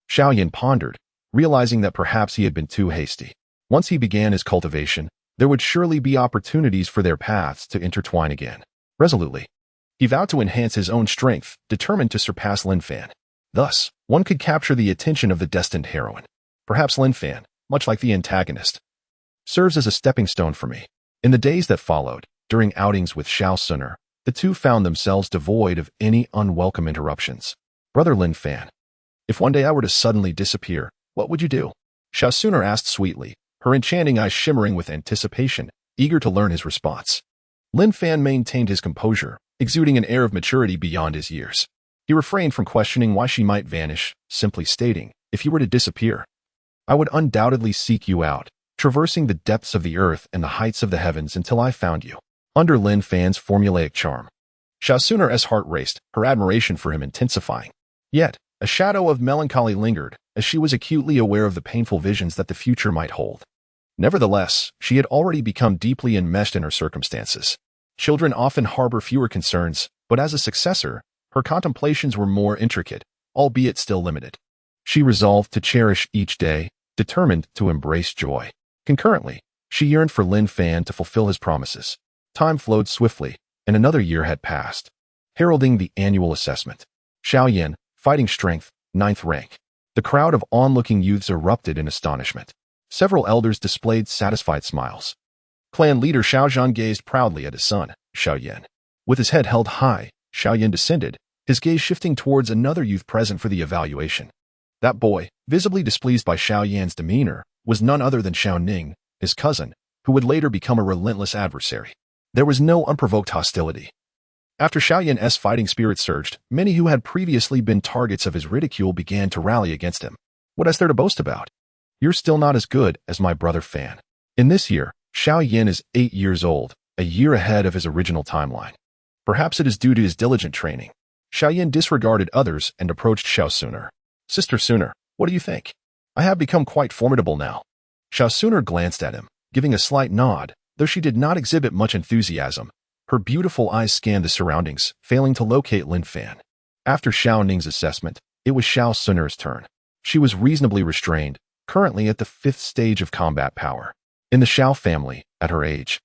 Xiaoyan pondered, realizing that perhaps he had been too hasty. Once he began his cultivation, there would surely be opportunities for their paths to intertwine again. Resolutely, he vowed to enhance his own strength, determined to surpass Lin Fan. Thus, one could capture the attention of the destined heroine. Perhaps Lin Fan, much like the antagonist, serves as a stepping stone for me. In the days that followed, during outings with Xiao Suner, the two found themselves devoid of any unwelcome interruptions. Brother Lin Fan, if one day I were to suddenly disappear, what would you do? Xiao Suner asked sweetly, her enchanting eyes shimmering with anticipation, eager to learn his response. Lin Fan maintained his composure, exuding an air of maturity beyond his years. He refrained from questioning why she might vanish, simply stating, if you were to disappear, I would undoubtedly seek you out, traversing the depths of the earth and the heights of the heavens until I found you. Under Lin Fan's formulaic charm, Xiao Suner's heart raced, her admiration for him intensifying. Yet, a shadow of melancholy lingered, as she was acutely aware of the painful visions that the future might hold. Nevertheless, she had already become deeply enmeshed in her circumstances. Children often harbor fewer concerns, but as a successor, her contemplations were more intricate, albeit still limited. She resolved to cherish each day, determined to embrace joy. Concurrently, she yearned for Lin Fan to fulfill his promises. Time flowed swiftly, and another year had passed, heralding the annual assessment. Xiaoyan, fighting strength, 9th rank. The crowd of onlooking youths erupted in astonishment. Several elders displayed satisfied smiles. Clan leader Xiaozhan gazed proudly at his son, Xiaoyan. With his head held high, Xiaoyan descended, his gaze shifting towards another youth present for the evaluation. That boy, visibly displeased by Xiaoyan's demeanor, was none other than Xiaoning, his cousin, who would later become a relentless adversary. There was no unprovoked hostility. After Xiaoyan's fighting spirit surged, many who had previously been targets of his ridicule began to rally against him. What is there to boast about? You're still not as good as my brother Fan. In this year, Xiaoyan is 8 years old, a year ahead of his original timeline. Perhaps it is due to his diligent training. Xiaoyan disregarded others and approached Xiao Suner. Sister Suner, what do you think? I have become quite formidable now. Xiao Suner glanced at him, giving a slight nod, though she did not exhibit much enthusiasm. Her beautiful eyes scanned the surroundings, failing to locate Lin Fan. After Xiao Ning's assessment, it was Xiao Suner's turn. She was reasonably restrained, currently at the 5th stage of combat power. In the Xiao family, at her age,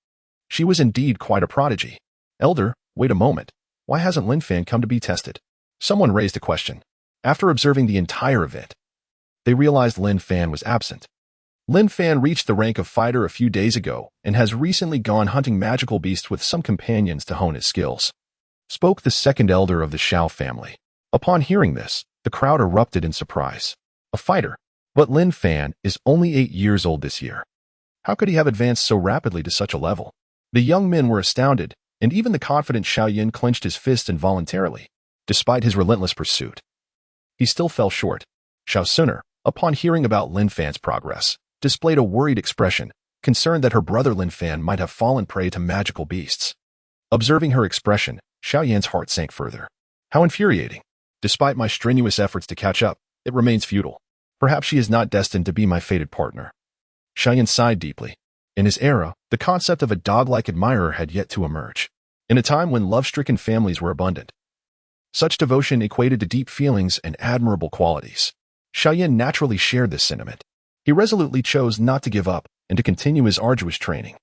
she was indeed quite a prodigy. Elder, wait a moment. Why hasn't Lin Fan come to be tested? Someone raised a question. After observing the entire event, they realized Lin Fan was absent. Lin Fan reached the rank of fighter a few days ago and has recently gone hunting magical beasts with some companions to hone his skills. Spoke the second elder of the Xiao family. Upon hearing this, the crowd erupted in surprise. A fighter? But Lin Fan is only 8 years old this year. How could he have advanced so rapidly to such a level? The young men were astounded, and even the confident Xiaoyan clenched his fist involuntarily. Despite his relentless pursuit, he still fell short. Xiaosuner, upon hearing about Lin Fan's progress, displayed a worried expression, concerned that her brother Lin Fan might have fallen prey to magical beasts. Observing her expression, Xiaoyan's heart sank further. How infuriating! Despite my strenuous efforts to catch up, it remains futile. Perhaps she is not destined to be my fated partner. Xiaoyan sighed deeply. In his era, the concept of a dog-like admirer had yet to emerge. In a time when love-stricken families were abundant, such devotion equated to deep feelings and admirable qualities. Xiaoyan naturally shared this sentiment. He resolutely chose not to give up and to continue his arduous training.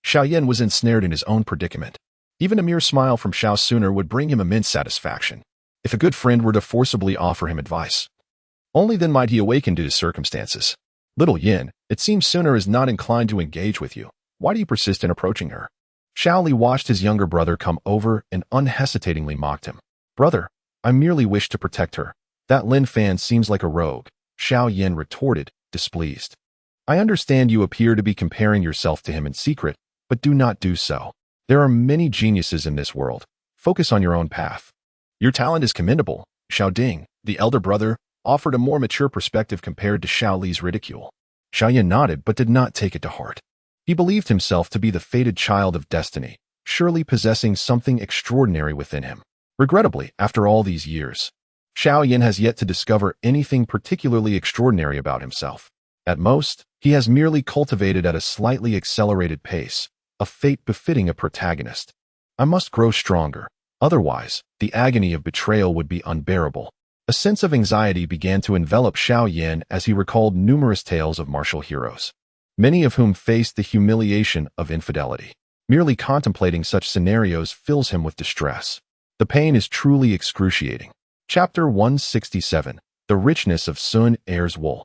Xiaoyan was ensnared in his own predicament. Even a mere smile from Xiaosuner would bring him immense satisfaction. If a good friend were to forcibly offer him advice, only then might he awaken to his circumstances. Little Yin, it seems Suner is not inclined to engage with you. Why do you persist in approaching her? Xiaoli watched his younger brother come over and unhesitatingly mocked him. Brother, I merely wish to protect her. That Lin Fan seems like a rogue, Xiao Yin retorted, displeased. I understand you appear to be comparing yourself to him in secret, but do not do so. There are many geniuses in this world. Focus on your own path. Your talent is commendable. Xiao Ding, the elder brother, offered a more mature perspective compared to Xiao Li's ridicule. Xiaoyan nodded but did not take it to heart. He believed himself to be the fated child of destiny, surely possessing something extraordinary within him. Regrettably, after all these years, Xiaoyan has yet to discover anything particularly extraordinary about himself. At most, he has merely cultivated at a slightly accelerated pace, a fate befitting a protagonist. I must grow stronger, otherwise, the agony of betrayal would be unbearable. A sense of anxiety began to envelop Xiaoyan as he recalled numerous tales of martial heroes, many of whom faced the humiliation of infidelity. Merely contemplating such scenarios fills him with distress. The pain is truly excruciating. Chapter 167. The Richness of Sun Er's Wool.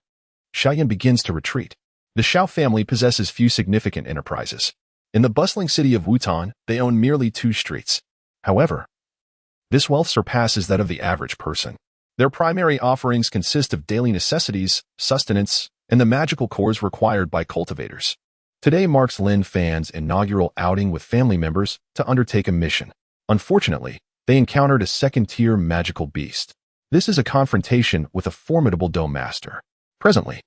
Xiaoyan begins to retreat. The Xiao family possesses few significant enterprises. In the bustling city of Wutan, they own merely 2 streets. However, this wealth surpasses that of the average person. Their primary offerings consist of daily necessities, sustenance, and the magical cores required by cultivators. Today marks Lin Fan's inaugural outing with family members to undertake a mission. Unfortunately, they encountered a second-tier magical beast. This is a confrontation with a formidable Dou master. Presently,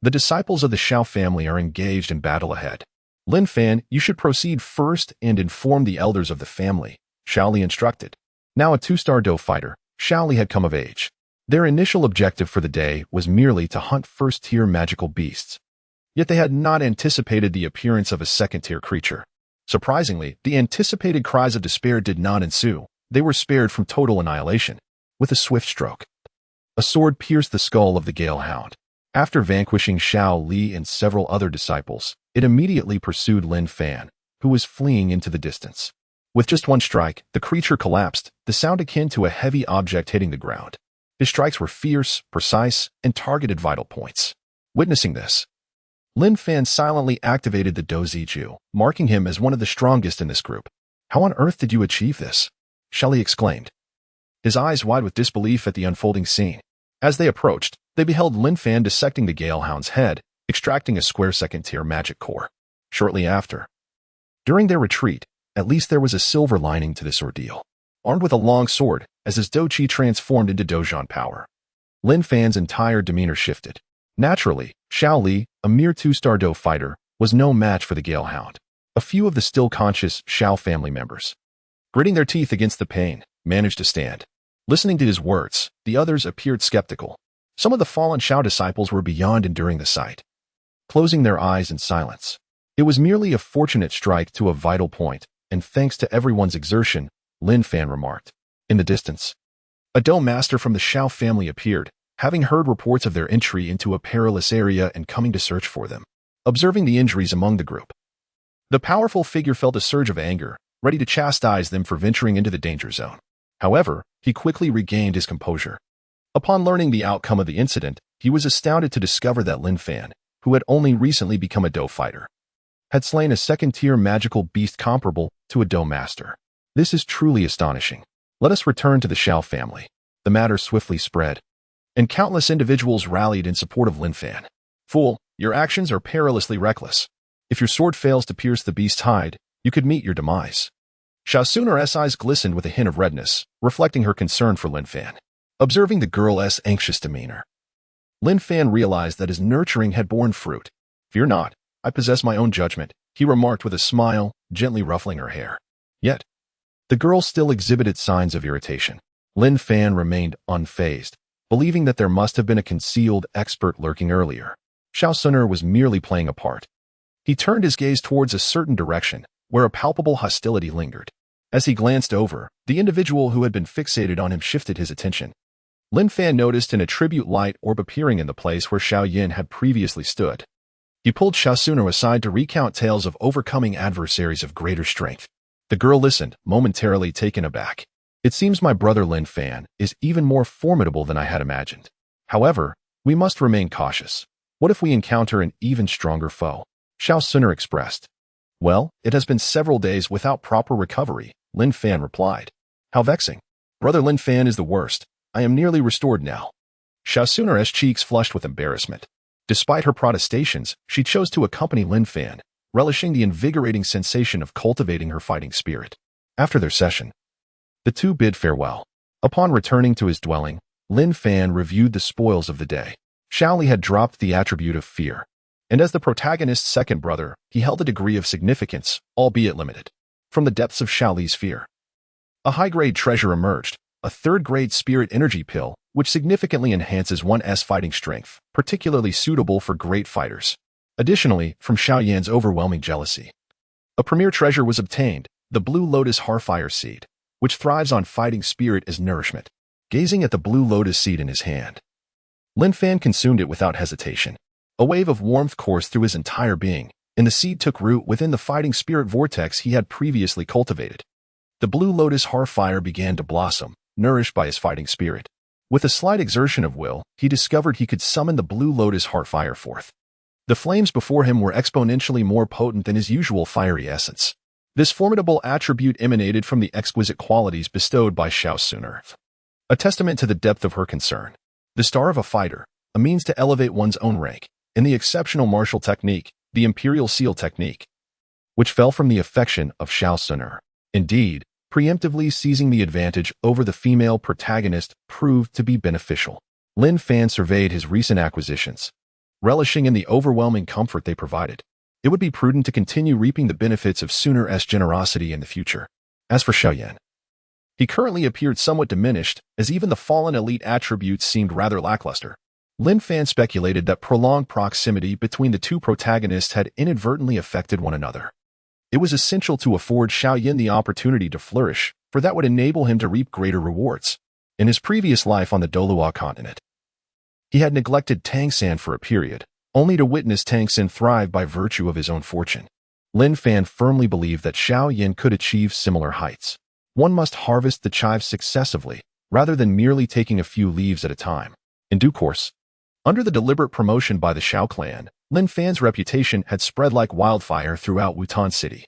the disciples of the Xiao family are engaged in battle ahead. Lin Fan, you should proceed first and inform the elders of the family, Xiaoli instructed. Now a 2-star Dou fighter, Xiaoli had come of age. Their initial objective for the day was merely to hunt first-tier magical beasts. Yet they had not anticipated the appearance of a second-tier creature. Surprisingly, the anticipated cries of despair did not ensue. They were spared from total annihilation. With a swift stroke, a sword pierced the skull of the Gale Hound. After vanquishing Xiao Li and several other disciples, it immediately pursued Lin Fan, who was fleeing into the distance. With just one strike, the creature collapsed, the sound akin to a heavy object hitting the ground. His strikes were fierce, precise, and targeted vital points. Witnessing this, Lin Fan silently activated the Dou Ziju, marking him as one of the strongest in this group. How on earth did you achieve this? Xiaoli exclaimed, his eyes wide with disbelief at the unfolding scene. As they approached, they beheld Lin Fan dissecting the Gale Hound's head, extracting a square second-tier magic core. Shortly after, during their retreat, at least there was a silver lining to this ordeal. Armed with a long sword, as his Dou Qi transformed into Douzhan power, Lin Fan's entire demeanor shifted. Naturally, Xiao Li, a mere 2-star Dou fighter, was no match for the Gale Hound. A few of the still conscious Xiao family members, gritting their teeth against the pain, managed to stand. Listening to his words, the others appeared skeptical. Some of the fallen Xiao disciples were beyond enduring the sight, closing their eyes in silence. It was merely a fortunate strike to a vital point, and thanks to everyone's exertion, Lin Fan remarked. In the distance, a Dou master from the Xiao family appeared, having heard reports of their entry into a perilous area and coming to search for them. Observing the injuries among the group, the powerful figure felt a surge of anger, ready to chastise them for venturing into the danger zone. However, he quickly regained his composure. Upon learning the outcome of the incident, he was astounded to discover that Lin Fan, who had only recently become a Dou fighter, had slain a second-tier magical beast comparable to a Dou master. This is truly astonishing. Let us return to the Xiao family. The matter swiftly spread. and countless individuals rallied in support of Lin Fan. Fool, your actions are perilously reckless. If your sword fails to pierce the beast's hide, you could meet your demise. Xiaosuner's eyes glistened with a hint of redness, reflecting her concern for Lin Fan. Observing the girl's anxious demeanor, Lin Fan realized that his nurturing had borne fruit. Fear not, I possess my own judgment, he remarked with a smile, gently ruffling her hair. Yet, the girl still exhibited signs of irritation. Lin Fan remained unfazed, believing that there must have been a concealed expert lurking earlier. Xiaosuner was merely playing a part. He turned his gaze towards a certain direction, where a palpable hostility lingered. As he glanced over, the individual who had been fixated on him shifted his attention. Lin Fan noticed an attribute light orb appearing in the place where Xiao Yin had previously stood. He pulled Xiaosuner aside to recount tales of overcoming adversaries of greater strength. The girl listened, momentarily taken aback. It seems my brother Lin Fan is even more formidable than I had imagined. However, we must remain cautious. What if we encounter an even stronger foe? Xiaosuner expressed. Well, it has been several days without proper recovery, Lin Fan replied. How vexing. Brother Lin Fan is the worst. I am nearly restored now. Xiaosuner's cheeks flushed with embarrassment. Despite her protestations, she chose to accompany Lin Fan, relishing the invigorating sensation of cultivating her fighting spirit. After their session, the two bid farewell. Upon returning to his dwelling, Lin Fan reviewed the spoils of the day. Xiaoli had dropped the attribute of fear, and as the protagonist's second brother, he held a degree of significance, albeit limited. From the depths of Xiaoli's fear, a high-grade treasure emerged, a third-grade spirit energy pill, which significantly enhances one's fighting strength, particularly suitable for great fighters. Additionally, from Xiao Yan's overwhelming jealousy, a premier treasure was obtained, the Blue Lotus Heartfire Seed, which thrives on fighting spirit as nourishment. Gazing at the Blue Lotus Seed in his hand, Lin Fan consumed it without hesitation. A wave of warmth coursed through his entire being, and the seed took root within the fighting spirit vortex he had previously cultivated. The Blue Lotus Heartfire began to blossom, nourished by his fighting spirit. With a slight exertion of will, he discovered he could summon the Blue Lotus Heartfire forth. The flames before him were exponentially more potent than his usual fiery essence. This formidable attribute emanated from the exquisite qualities bestowed by Xiaosuner, a testament to the depth of her concern. The star of a fighter, a means to elevate one's own rank, and the exceptional martial technique, the Imperial Seal technique, which fell from the affection of Xiaosuner. Indeed, preemptively seizing the advantage over the female protagonist proved to be beneficial. Lin Fan surveyed his recent acquisitions, relishing in the overwhelming comfort they provided. It would be prudent to continue reaping the benefits of Suner's generosity in the future. As for Xiao Yan, he currently appeared somewhat diminished, as even the fallen elite attributes seemed rather lackluster. Lin Fan speculated that prolonged proximity between the two protagonists had inadvertently affected one another. It was essential to afford Xiao Yan the opportunity to flourish, for that would enable him to reap greater rewards. In his previous life on the Douluo Continent, he had neglected Tang San for a period, only to witness Tang San thrive by virtue of his own fortune. Lin Fan firmly believed that Xiao Yan could achieve similar heights. One must harvest the chives successively, rather than merely taking a few leaves at a time. In due course, under the deliberate promotion by the Xiao clan, Lin Fan's reputation had spread like wildfire throughout Wutan City.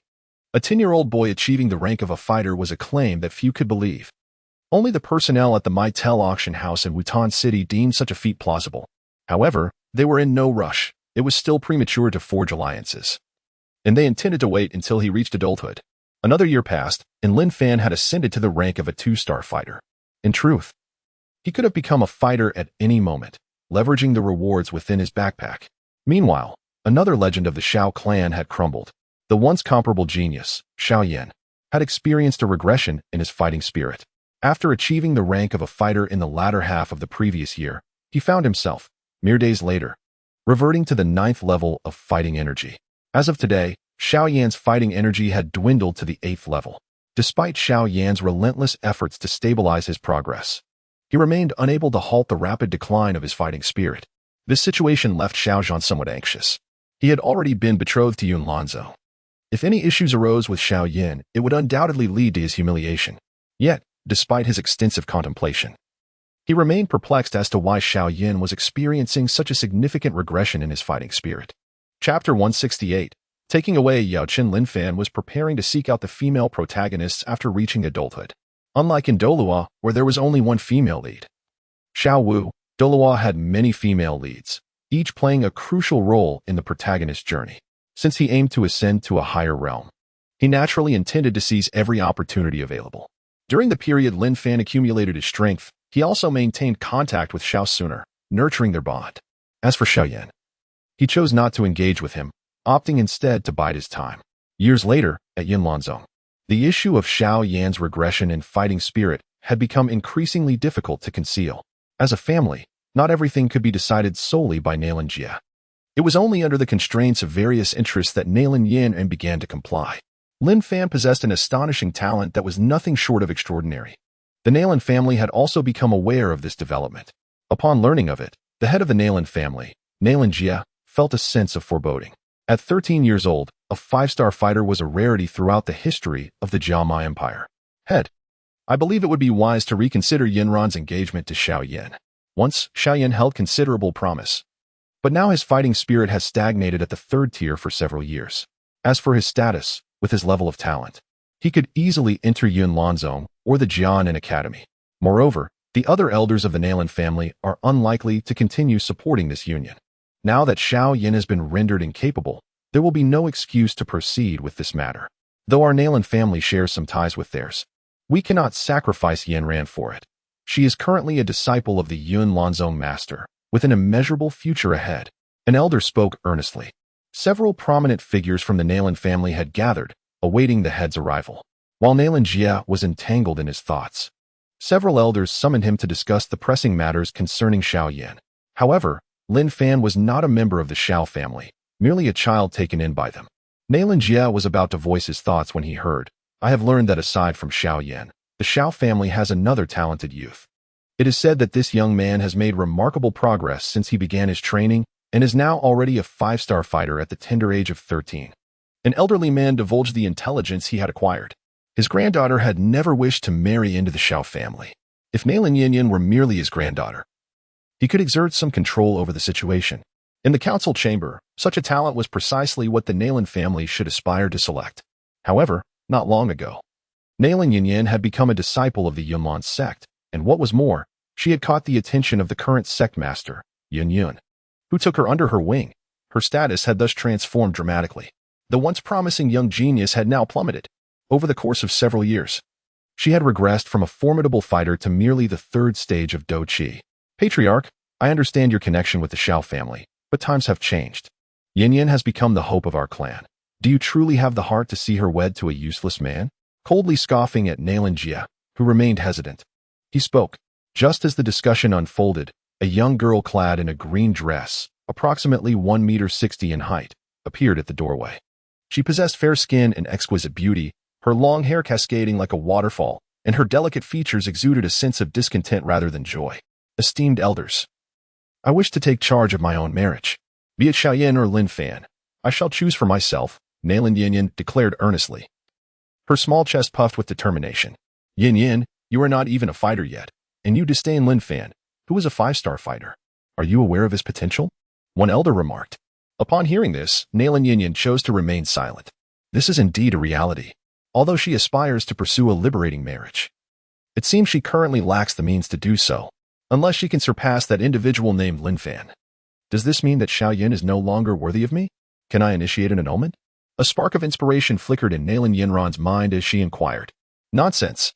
A 10-year-old boy achieving the rank of a fighter was a claim that few could believe. Only the personnel at the Maitel auction house in Wutan City deemed such a feat plausible. However, they were in no rush. It was still premature to forge alliances, and they intended to wait until he reached adulthood. Another year passed, and Lin Fan had ascended to the rank of a 2-star fighter. In truth, he could have become a fighter at any moment, leveraging the rewards within his backpack. Meanwhile, another legend of the Xiao clan had crumbled. The once comparable genius, Xiao Yan, had experienced a regression in his fighting spirit. After achieving the rank of a fighter in the latter half of the previous year, he found himself, mere days later, reverting to the 9th level of fighting energy. As of today, Xiao Yan's fighting energy had dwindled to the 8th level. Despite Xiao Yan's relentless efforts to stabilize his progress, he remained unable to halt the rapid decline of his fighting spirit. This situation left Xiao Zhan somewhat anxious. He had already been betrothed to Yun Lanzhou. If any issues arose with Xiao Yan, it would undoubtedly lead to his humiliation. Yet, despite his extensive contemplation, he remained perplexed as to why Xiao Yan was experiencing such a significant regression in his fighting spirit. Chapter 168. Taking away Yao Qin, Lin Fan was preparing to seek out the female protagonists after reaching adulthood. Unlike in Douluo, where there was only one female lead, Xiao Wu, Douluo had many female leads, each playing a crucial role in the protagonist's journey. Since he aimed to ascend to a higher realm, he naturally intended to seize every opportunity available. During the period Lin Fan accumulated his strength, he also maintained contact with Xiao sooner, nurturing their bond. As for Xiaoyan, he chose not to engage with him, opting instead to bide his time. Years later, at Yinlanzong, the issue of Xiaoyan's regression in fighting spirit had become increasingly difficult to conceal. As a family, not everything could be decided solely by Lin Jie. It was only under the constraints of various interests that Lin Yin began to comply. Lin Fan possessed an astonishing talent that was nothing short of extraordinary. The Lin family had also become aware of this development. Upon learning of it, the head of the Lin family, Lin Jie, felt a sense of foreboding. At 13 years old, a 5-star fighter was a rarity throughout the history of the Jiama Empire. Head, I believe it would be wise to reconsider Yinran's engagement to Xiaoyan. Once, Xiaoyan held considerable promise, but now his fighting spirit has stagnated at the 3rd tier for several years. As for his status, with his level of talent, he could easily enter Yinlanzong or the Jian Academy. Moreover, the other elders of the Lin family are unlikely to continue supporting this union. Now that Xiaoyan has been rendered incapable, there will be no excuse to proceed with this matter. Though our Lin family shares some ties with theirs, we cannot sacrifice Yinran for it. She is currently a disciple of the Yinlanzong master, with an immeasurable future ahead. An elder spoke earnestly. Several prominent figures from the Lin family had gathered, awaiting the head's arrival. While Lin Jie was entangled in his thoughts, several elders summoned him to discuss the pressing matters concerning Xiaoyan. However, Lin Fan was not a member of the Xiao family, merely a child taken in by them. Lin Jie was about to voice his thoughts when he heard, I have learned that aside from Xiaoyan, the Xiao family has another talented youth. It is said that this young man has made remarkable progress since he began his training and is now already a 5-star fighter at the tender age of 13. An elderly man divulged the intelligence he had acquired. His granddaughter had never wished to marry into the Xiao family. If Lin Yin were merely his granddaughter, he could exert some control over the situation. In the council chamber, such a talent was precisely what the Lin family should aspire to select. However, not long ago, Lin Yin had become a disciple of the Yunlan sect, and what was more, she had caught the attention of the current sect master, Yun, who took her under her wing. Her status had thus transformed dramatically. The once promising young genius had now plummeted. Over the course of several years, she had regressed from a formidable fighter to merely the 3rd stage of Dou Qi. Patriarch, I understand your connection with the Xiao family, but times have changed. Yin has become the hope of our clan. Do you truly have the heart to see her wed to a useless man? Coldly scoffing at Lin Jie, who remained hesitant, he spoke. Just as the discussion unfolded, a young girl clad in a green dress, approximately 1.60 meters in height, appeared at the doorway. She possessed fair skin and exquisite beauty, her long hair cascading like a waterfall, and her delicate features exuded a sense of discontent rather than joy. Esteemed elders, I wish to take charge of my own marriage. Be it Xiaoyan or Lin Fan, I shall choose for myself, Lin Yin declared earnestly. Her small chest puffed with determination. Yin, you are not even a fighter yet, and you disdain Lin Fan, who is a 5-star fighter. Are you aware of his potential? One elder remarked. Upon hearing this, Lin Yin chose to remain silent. This is indeed a reality, although she aspires to pursue a liberating marriage. It seems she currently lacks the means to do so, unless she can surpass that individual named Lin Fan. Does this mean that Xiaoyan is no longer worthy of me? Can I initiate an annulment? A spark of inspiration flickered in Lin Yinran's mind as she inquired. Nonsense.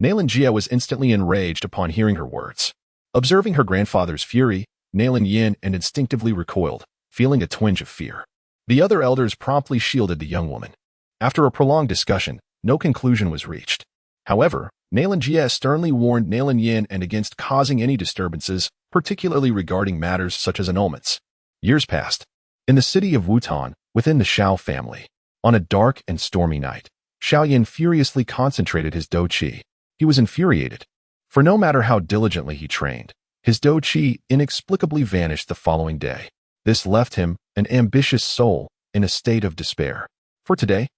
Lin Jie was instantly enraged upon hearing her words. Observing her grandfather's fury, Lin Yin instinctively recoiled, feeling a twinge of fear. The other elders promptly shielded the young woman. After a prolonged discussion, no conclusion was reached. However, Lin Jie sternly warned Lin Yin against causing any disturbances, particularly regarding matters such as annulments. Years passed. In the city of Wutan, within the Xiao family, on a dark and stormy night, Xiaoyan furiously concentrated his Dou Qi. He was infuriated, for no matter how diligently he trained, his Dou Qi inexplicably vanished the following day. This left him, an ambitious soul, in a state of despair. For today,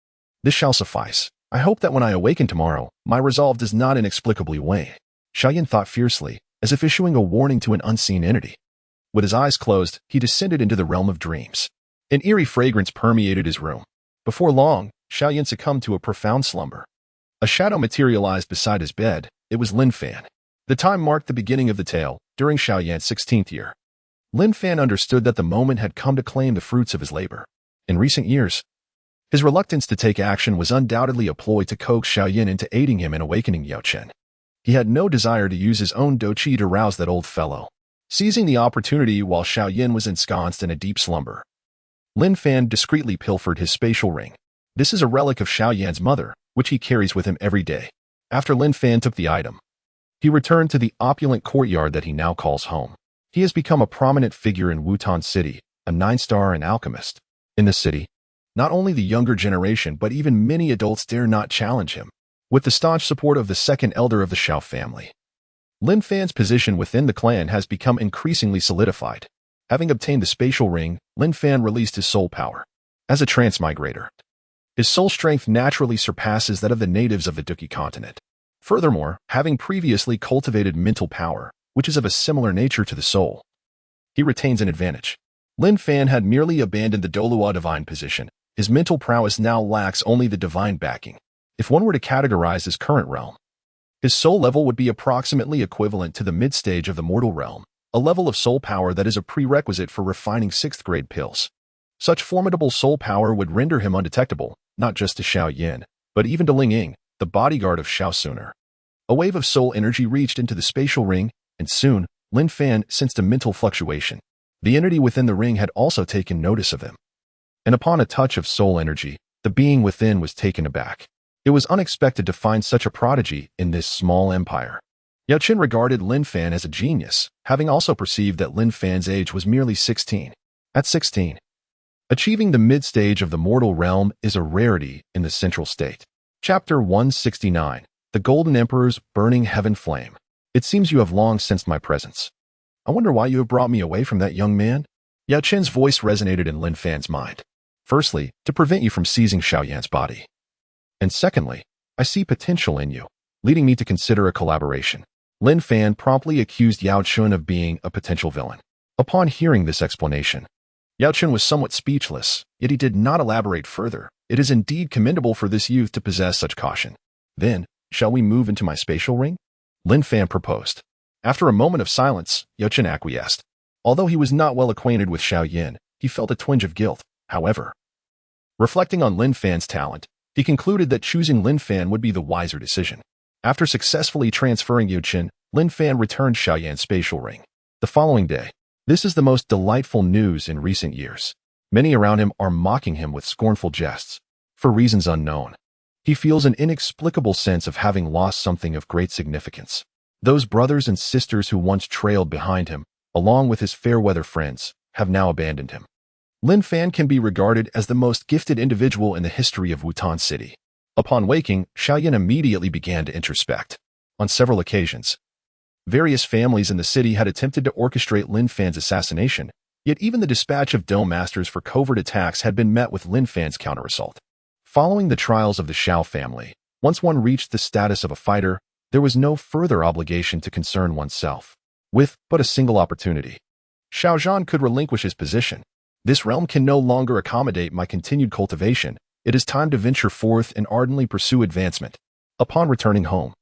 this shall suffice. I hope that when I awaken tomorrow, my resolve does not inexplicably wane. Xiaoyan thought fiercely, as if issuing a warning to an unseen entity. With his eyes closed, he descended into the realm of dreams. An eerie fragrance permeated his room. Before long, Xiaoyan succumbed to a profound slumber. A shadow materialized beside his bed. It was Lin Fan. The time marked the beginning of the tale, during Xiaoyan's 16th year. Lin Fan understood that the moment had come to claim the fruits of his labor. In recent years, his reluctance to take action was undoubtedly a ploy to coax Xiaoyan into aiding him in awakening Yao Chen. He had no desire to use his own dou qi to rouse that old fellow. Seizing the opportunity while Xiaoyan was ensconced in a deep slumber, Lin Fan discreetly pilfered his spatial ring. This is a relic of Xiaoyan's mother, which he carries with him every day. After Lin Fan took the item, he returned to the opulent courtyard that he now calls home. He has become a prominent figure in Wutan City, a 9-star and alchemist. In the city, not only the younger generation but even many adults dare not challenge him. With the staunch support of the second elder of the Xiao family, Lin Fan's position within the clan has become increasingly solidified. Having obtained the spatial ring, Lin Fan released his soul power. As a transmigrator, his soul strength naturally surpasses that of the natives of the Douluo Continent. Furthermore, having previously cultivated mental power, which is of a similar nature to the soul, he retains an advantage. Lin Fan had merely abandoned the Douluo divine position. His mental prowess now lacks only the divine backing. If one were to categorize his current realm, his soul level would be approximately equivalent to the mid-stage of the mortal realm, a level of soul power that is a prerequisite for refining 6th-grade pills. Such formidable soul power would render him undetectable, not just to Xiaoyan, but even to Ling Ying, the bodyguard of Xiao Suner. A wave of soul energy reached into the spatial ring, and soon, Lin Fan sensed a mental fluctuation. The entity within the ring had also taken notice of him. And upon a touch of soul energy, the being within was taken aback. It was unexpected to find such a prodigy in this small empire. Yao Chen regarded Lin Fan as a genius, having also perceived that Lin Fan's age was merely 16. At 16, achieving the mid-stage of the mortal realm is a rarity in the central state. Chapter 169, The Golden Emperor's Burning Heaven Flame. It seems you have long sensed my presence. I wonder why you have brought me away from that young man? Yao Chen's voice resonated in Lin Fan's mind. Firstly, to prevent you from seizing Xiaoyan's body. And secondly, I see potential in you, leading me to consider a collaboration. Lin Fan promptly accused Yao Chen of being a potential villain. Upon hearing this explanation, Yao Chen was somewhat speechless, yet he did not elaborate further. It is indeed commendable for this youth to possess such caution. Then, shall we move into my spatial ring? Lin Fan proposed. After a moment of silence, Yao Chen acquiesced. Although he was not well acquainted with Xiaoyan, he felt a twinge of guilt. However, reflecting on Lin Fan's talent, he concluded that choosing Lin Fan would be the wiser decision. After successfully transferring Yao Chen, Lin Fan returned Xiaoyan's spatial ring. The following day, this is the most delightful news in recent years. Many around him are mocking him with scornful jests. For reasons unknown, he feels an inexplicable sense of having lost something of great significance. Those brothers and sisters who once trailed behind him, along with his fair-weather friends, have now abandoned him. Lin Fan can be regarded as the most gifted individual in the history of Wutan City. Upon waking, Xiaoyan immediately began to introspect. On several occasions, various families in the city had attempted to orchestrate Lin Fan's assassination, yet even the dispatch of dome masters for covert attacks had been met with Lin Fan's counterassault. Following the trials of the Xiao family, once one reached the status of a fighter, there was no further obligation to concern oneself with but a single opportunity. Xiao Zhan could relinquish his position. This realm can no longer accommodate my continued cultivation. It is time to venture forth and ardently pursue advancement. Upon returning home,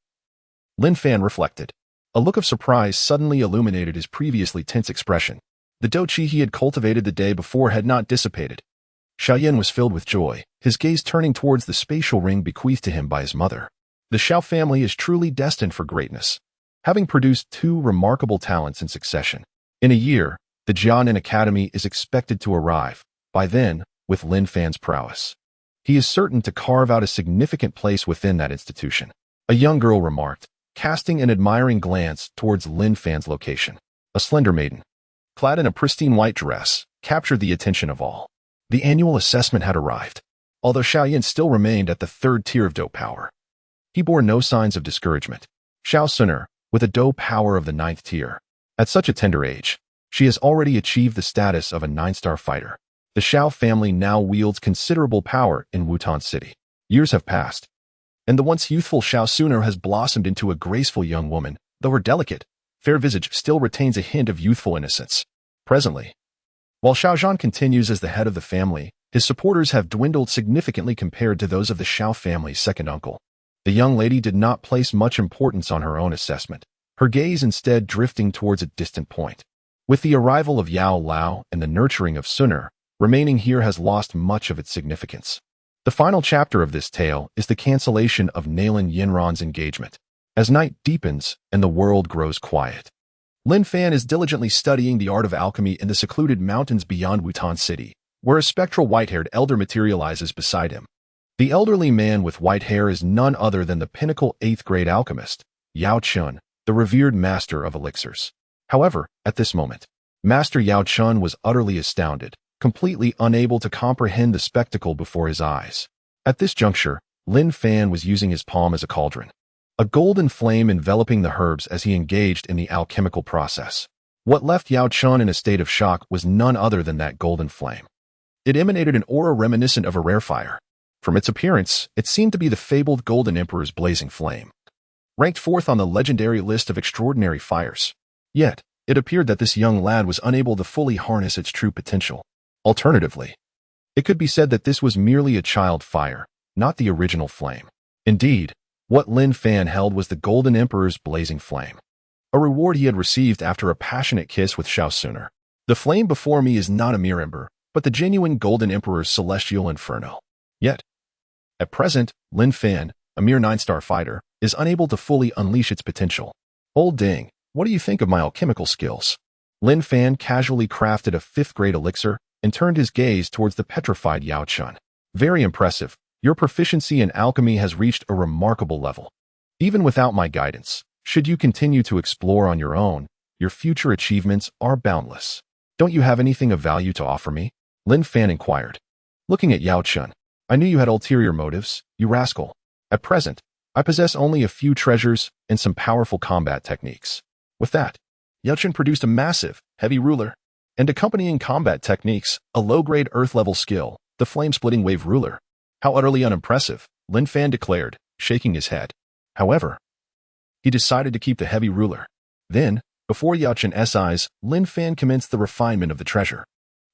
Lin Fan reflected. A look of surprise suddenly illuminated his previously tense expression. The dou qi he had cultivated the day before had not dissipated. Xiaoyan was filled with joy, his gaze turning towards the spatial ring bequeathed to him by his mother. The Xiao family is truly destined for greatness, having produced 2 remarkable talents in succession. In a year, the Jianan Academy is expected to arrive, by then, with Lin Fan's prowess. He is certain to carve out a significant place within that institution. A young girl remarked, casting an admiring glance towards Lin Fan's location. A slender maiden, clad in a pristine white dress, captured the attention of all. The annual assessment had arrived. Although Xiaoyan still remained at the 3rd tier of dou power, he bore no signs of discouragement. Xiao Suner, with a dou power of the 9th tier. At such a tender age, she has already achieved the status of a 9-star fighter. The Xiao family now wields considerable power in Wutan City. Years have passed, and the once youthful Xiao Suner has blossomed into a graceful young woman, though her delicate, fair visage still retains a hint of youthful innocence. Presently, while Xiao Zhan continues as the head of the family, his supporters have dwindled significantly compared to those of the Xiao family's second uncle. The young lady did not place much importance on her own assessment. her gaze instead drifting towards a distant point. With the arrival of Yao Lao and the nurturing of Suner, remaining here has lost much of its significance. The final chapter of this tale is the cancellation of Nalin Yinran's engagement. As night deepens and the world grows quiet, Lin Fan is diligently studying the art of alchemy in the secluded mountains beyond Wutan City, where a spectral white-haired elder materializes beside him. The elderly man with white hair is none other than the pinnacle 8th-grade alchemist, Yao Chun, the revered master of elixirs. However, at this moment, Master Yao Chun was utterly astounded, completely unable to comprehend the spectacle before his eyes. At this juncture, Lin Fan was using his palm as a cauldron, a golden flame enveloping the herbs as he engaged in the alchemical process. What left Yao Chun in a state of shock was none other than that golden flame. It emanated an aura reminiscent of a rare fire. From its appearance, it seemed to be the fabled Golden Emperor's blazing flame, ranked fourth on the legendary list of extraordinary fires. Yet, it appeared that this young lad was unable to fully harness its true potential. Alternatively, it could be said that this was merely a child fire, not the original flame. Indeed, what Lin Fan held was the Golden Emperor's blazing flame, a reward he had received after a passionate kiss with Xiao Suner. The flame before me is not a mere ember, but the genuine Golden Emperor's celestial inferno. Yet, at present, Lin Fan, a mere 9-star fighter, is unable to fully unleash its potential. Old Ding, what do you think of my alchemical skills? Lin Fan casually crafted a 5th-grade elixir and turned his gaze towards the petrified Yao Chun. Very impressive. Your proficiency in alchemy has reached a remarkable level. Even without my guidance, should you continue to explore on your own, your future achievements are boundless. Don't you have anything of value to offer me? Lin Fan inquired. Looking at Yao Chun, I knew you had ulterior motives, you rascal. At present, I possess only a few treasures and some powerful combat techniques. With that, Yao Chun produced a massive, heavy ruler, and accompanying combat techniques, a low-grade earth-level skill, the flame-splitting wave ruler. How utterly unimpressive, Lin Fan declared, shaking his head. However, he decided to keep the heavy ruler. Then, before Yao Chun's eyes, Lin Fan commenced the refinement of the treasure.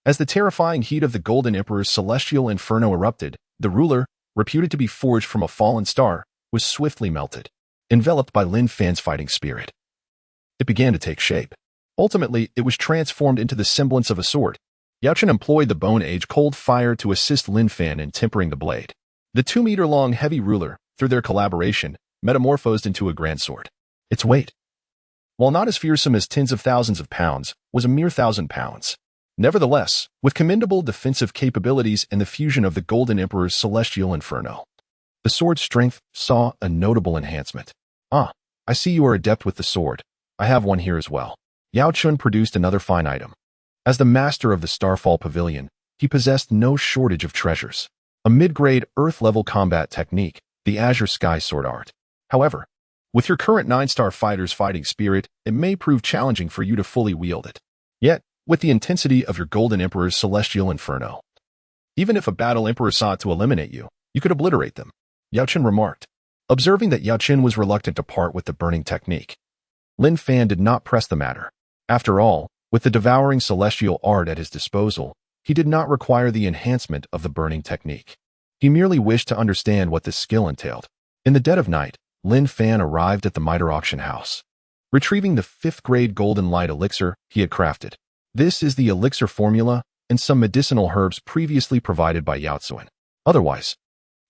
As the terrifying heat of the Golden Emperor's celestial inferno erupted, the ruler, reputed to be forged from a fallen star, was swiftly melted, enveloped by Lin Fan's fighting spirit. It began to take shape. Ultimately, it was transformed into the semblance of a sword. Yao Chun employed the Bone Age cold fire to assist Lin Fan in tempering the blade. The 2-meter-long heavy ruler, through their collaboration, metamorphosed into a grand sword. Its weight, while not as fearsome as tens of thousands of pounds, was a mere 1,000 pounds. Nevertheless, with commendable defensive capabilities and the fusion of the Golden Emperor's celestial inferno, the sword's strength saw a notable enhancement. Ah, I see you are adept with the sword. I have one here as well. Yao Chun produced another fine item. As the master of the Starfall Pavilion, he possessed no shortage of treasures. A mid-grade, earth-level combat technique, the Azure Sky Sword Art. However, with your current 9-star fighter's fighting spirit, it may prove challenging for you to fully wield it. Yet, with the intensity of your Golden Emperor's celestial inferno, even if a battle emperor sought to eliminate you, you could obliterate them, Yao Chun remarked. Observing that Yao Chun was reluctant to part with the burning technique, Lin Fan did not press the matter. After all, with the devouring celestial art at his disposal, he did not require the enhancement of the burning technique. He merely wished to understand what this skill entailed. In the dead of night, Lin Fan arrived at the Mitre auction house, retrieving the 5th-grade golden light elixir he had crafted. This is the elixir formula and some medicinal herbs previously provided by Yao Chun. Otherwise,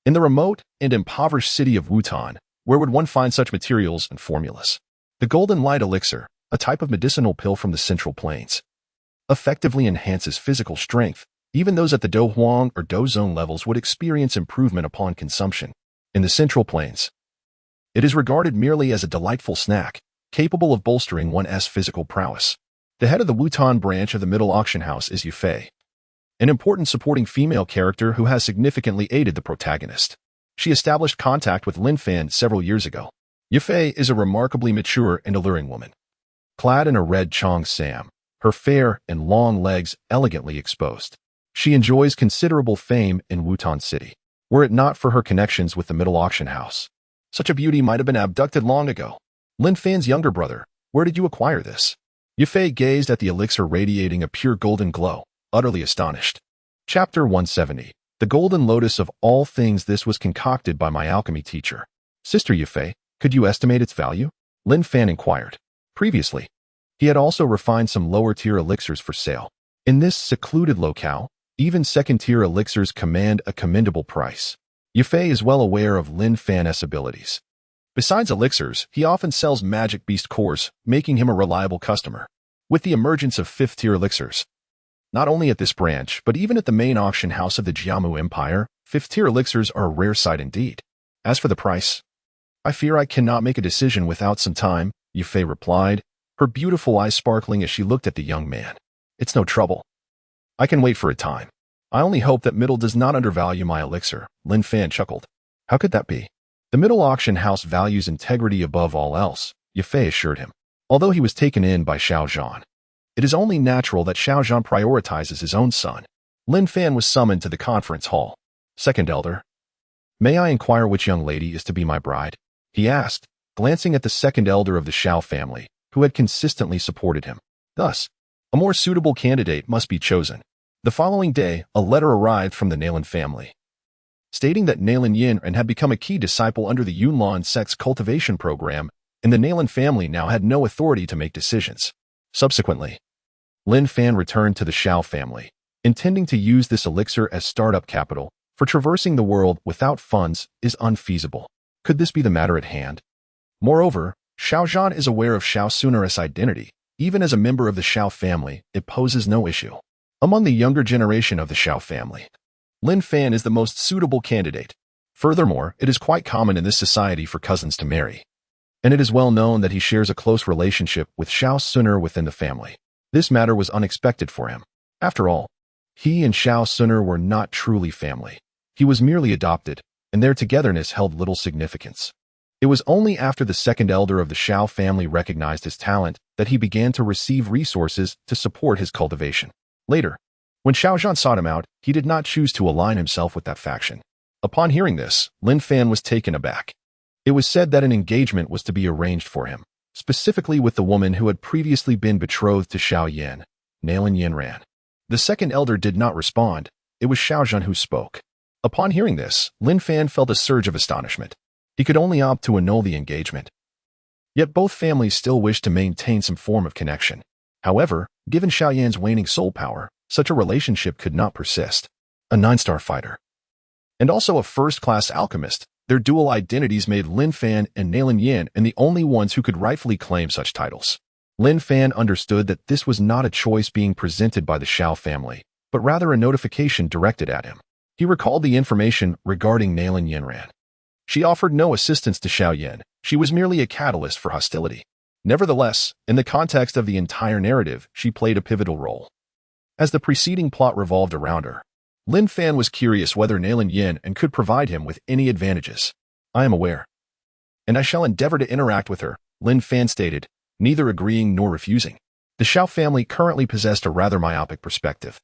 in the remote and impoverished city of Wutan, where would one find such materials and formulas? The golden light elixir, a type of medicinal pill from the Central Plains, effectively enhances physical strength. Even those at the Do Huang or Do Zone levels would experience improvement upon consumption. In the Central Plains, it is regarded merely as a delightful snack, capable of bolstering one's physical prowess. The head of the Wutan branch of the Middle Auction House is Yue, an important supporting female character who has significantly aided the protagonist. She established contact with Lin Fan several years ago. Yue is a remarkably mature and alluring woman, clad in a red Tang San, her fair and long legs elegantly exposed. She enjoys considerable fame in Wutan City. Were it not for her connections with the Middle Auction House, such a beauty might have been abducted long ago. Lin Fan's younger brother, where did you acquire this? Yue gazed at the elixir radiating a pure golden glow, utterly astonished. Chapter 170. The Golden Lotus of all things. This was concocted by my alchemy teacher. Sister Yue, could you estimate its value? Lin Fan inquired. Previously, he had also refined some lower-tier elixirs for sale. In this secluded locale, even second-tier elixirs command a commendable price. Yue is well aware of Lin Fan's abilities. Besides elixirs, he often sells magic beast cores, making him a reliable customer. With the emergence of fifth-tier elixirs, not only at this branch, but even at the main auction house of the Jiamu Empire, fifth-tier elixirs are a rare sight indeed. As for the price, I fear I cannot make a decision without some time, Yue replied, her beautiful eyes sparkling as she looked at the young man. It's no trouble. I can wait for a time. I only hope that Middle does not undervalue my elixir, Lin Fan chuckled. How could that be? The Middle auction house values integrity above all else, Yue assured him. Although he was taken in by Xiao Zhan, it is only natural that Xiao Zhan prioritizes his own son. Lin Fan was summoned to the conference hall. Second elder. May I inquire which young lady is to be my bride? He asked, glancing at the second elder of the Xiao family, who had consistently supported him. Thus, a more suitable candidate must be chosen. The following day, a letter arrived from the Lin family, stating that Lin Yan had become a key disciple under the Yunlan sect's cultivation program, and the Lin family now had no authority to make decisions. Subsequently, Lin Fan returned to the Xiao family, intending to use this elixir as startup capital, for traversing the world without funds is unfeasible. Could this be the matter at hand? Moreover, Xiao Zhan is aware of Xiao Sun'er's identity. Even as a member of the Xiao family, it poses no issue. Among the younger generation of the Xiao family, Lin Fan is the most suitable candidate. Furthermore, it is quite common in this society for cousins to marry, and it is well known that he shares a close relationship with Xiao Sun'er within the family. This matter was unexpected for him. After all, he and Xiao Sun'er were not truly family. He was merely adopted, and their togetherness held little significance. It was only after the second elder of the Xiao family recognized his talent that he began to receive resources to support his cultivation. Later, when Xiao Zhan sought him out, he did not choose to align himself with that faction. Upon hearing this, Lin Fan was taken aback. It was said that an engagement was to be arranged for him, specifically with the woman who had previously been betrothed to Xiao Yan, Lin Yanran. The second elder did not respond. It was Xiao Zhan who spoke. Upon hearing this, Lin Fan felt a surge of astonishment. He could only opt to annul the engagement. Yet both families still wished to maintain some form of connection. However, given Xiao Yan's waning soul power, such a relationship could not persist. A 9-star fighter, and also a first-class alchemist, their dual identities made Lin Fan and Lin Yan the only ones who could rightfully claim such titles. Lin Fan understood that this was not a choice being presented by the Xiao family, but rather a notification directed at him. He recalled the information regarding Lin Yanran. She offered no assistance to Xiao Yan. She was merely a catalyst for hostility. Nevertheless, in the context of the entire narrative, she played a pivotal role. As the preceding plot revolved around her, Lin Fan was curious whether Lin Yan could provide him with any advantages. I am aware, and I shall endeavor to interact with her, Lin Fan stated, neither agreeing nor refusing. The Xiao family currently possessed a rather myopic perspective,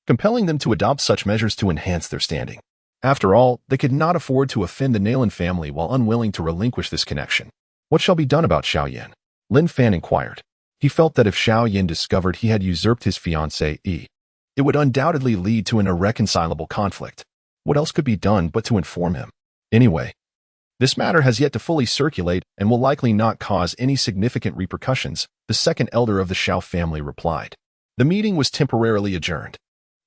compelling them to adopt such measures to enhance their standing. After all, they could not afford to offend the Lin family while unwilling to relinquish this connection. What shall be done about Xiao Yan? Lin Fan inquired. He felt that if Xiao Yan discovered he had usurped his fiancée, it would undoubtedly lead to an irreconcilable conflict. What else could be done but to inform him? Anyway, this matter has yet to fully circulate and will likely not cause any significant repercussions, the second elder of the Xiao family replied. The meeting was temporarily adjourned.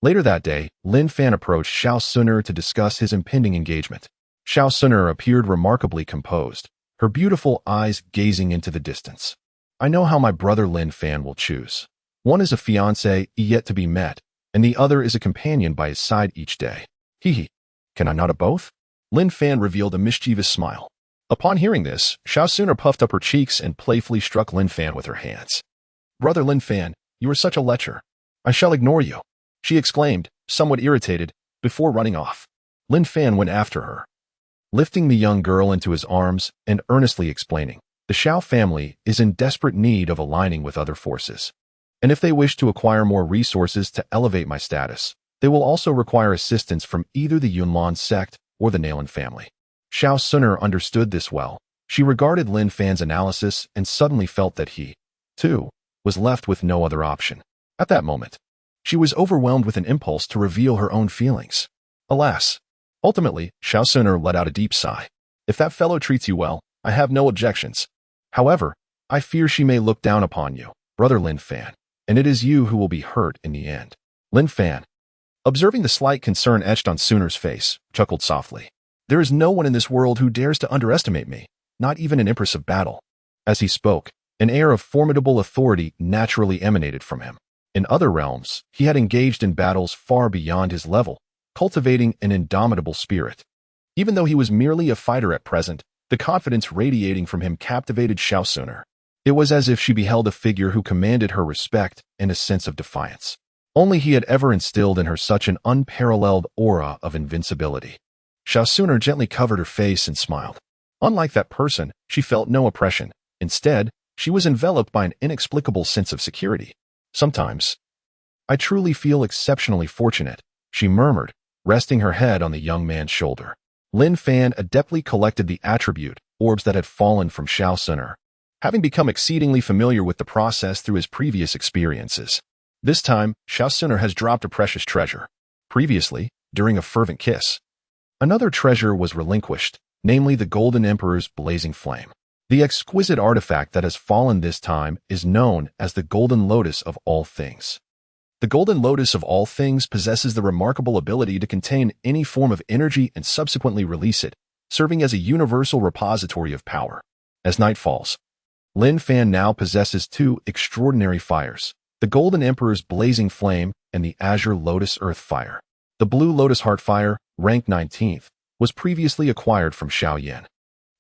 Later that day, Lin Fan approached Xiao Sun'er to discuss his impending engagement. Xiao Sun'er appeared remarkably composed, her beautiful eyes gazing into the distance. I know how my brother Lin Fan will choose. One is a fiancé yet to be met, and the other is a companion by his side each day. Can I not have both? Lin Fan revealed a mischievous smile. Upon hearing this, Xiao Sun'er puffed up her cheeks and playfully struck Lin Fan with her hands. Brother Lin Fan, you are such a lecher. I shall ignore you, she exclaimed, somewhat irritated, before running off. Lin Fan went after her, lifting the young girl into his arms and earnestly explaining, the Xiao family is in desperate need of aligning with other forces. And if they wish to acquire more resources to elevate my status, they will also require assistance from either the Yunlan sect or the Lin family. Xiao Sun'er understood this well. She regarded Lin Fan's analysis and suddenly felt that he, too, was left with no other option. At that moment, she was overwhelmed with an impulse to reveal her own feelings. Alas! Ultimately, Xiao Sun'er let out a deep sigh. If that fellow treats you well, I have no objections. However, I fear she may look down upon you, brother Lin Fan, and it is you who will be hurt in the end. Lin Fan, observing the slight concern etched on Sooner's face, chuckled softly. There is no one in this world who dares to underestimate me, not even an empress of battle. As he spoke, an air of formidable authority naturally emanated from him. In other realms, he had engaged in battles far beyond his level, cultivating an indomitable spirit. Even though he was merely a fighter at present, the confidence radiating from him captivated Xiao Sooner. It was as if she beheld a figure who commanded her respect and a sense of defiance. Only he had ever instilled in her such an unparalleled aura of invincibility. Xiao Sooner gently covered her face and smiled. Unlike that person, she felt no oppression. Instead, she was enveloped by an inexplicable sense of security. Sometimes, I truly feel exceptionally fortunate, she murmured, resting her head on the young man's shoulder. Lin Fan adeptly collected the attribute, orbs that had fallen from Xiao Sooner, having become exceedingly familiar with the process through his previous experiences. This time, Xiao Sooner has dropped a precious treasure. Previously, during a fervent kiss, another treasure was relinquished, namely the Golden Emperor's blazing flame. The exquisite artifact that has fallen this time is known as the Golden Lotus of all things. The Golden Lotus of all things possesses the remarkable ability to contain any form of energy and subsequently release it, serving as a universal repository of power. As night falls, Lin Fan now possesses two extraordinary fires, the Golden Emperor's blazing flame and the Azure Lotus Earth Fire. The Blue Lotus Heart Fire, ranked 19th, was previously acquired from Xiao Yan.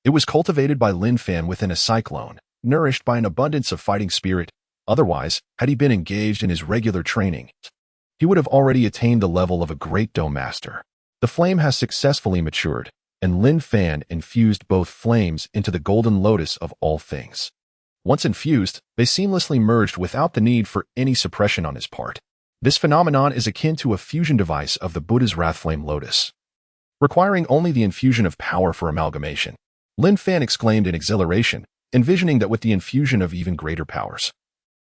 It was cultivated by Lin Fan within a cyclone, nourished by an abundance of fighting spirit. Otherwise, had he been engaged in his regular training, he would have already attained the level of a great Dou master. The flame has successfully matured, and Lin Fan infused both flames into the Golden Lotus of all things. Once infused, they seamlessly merged without the need for any suppression on his part. This phenomenon is akin to a fusion device of the Buddha's Wrathflame Lotus, requiring only the infusion of power for amalgamation. Lin Fan exclaimed in exhilaration, envisioning that with the infusion of even greater powers,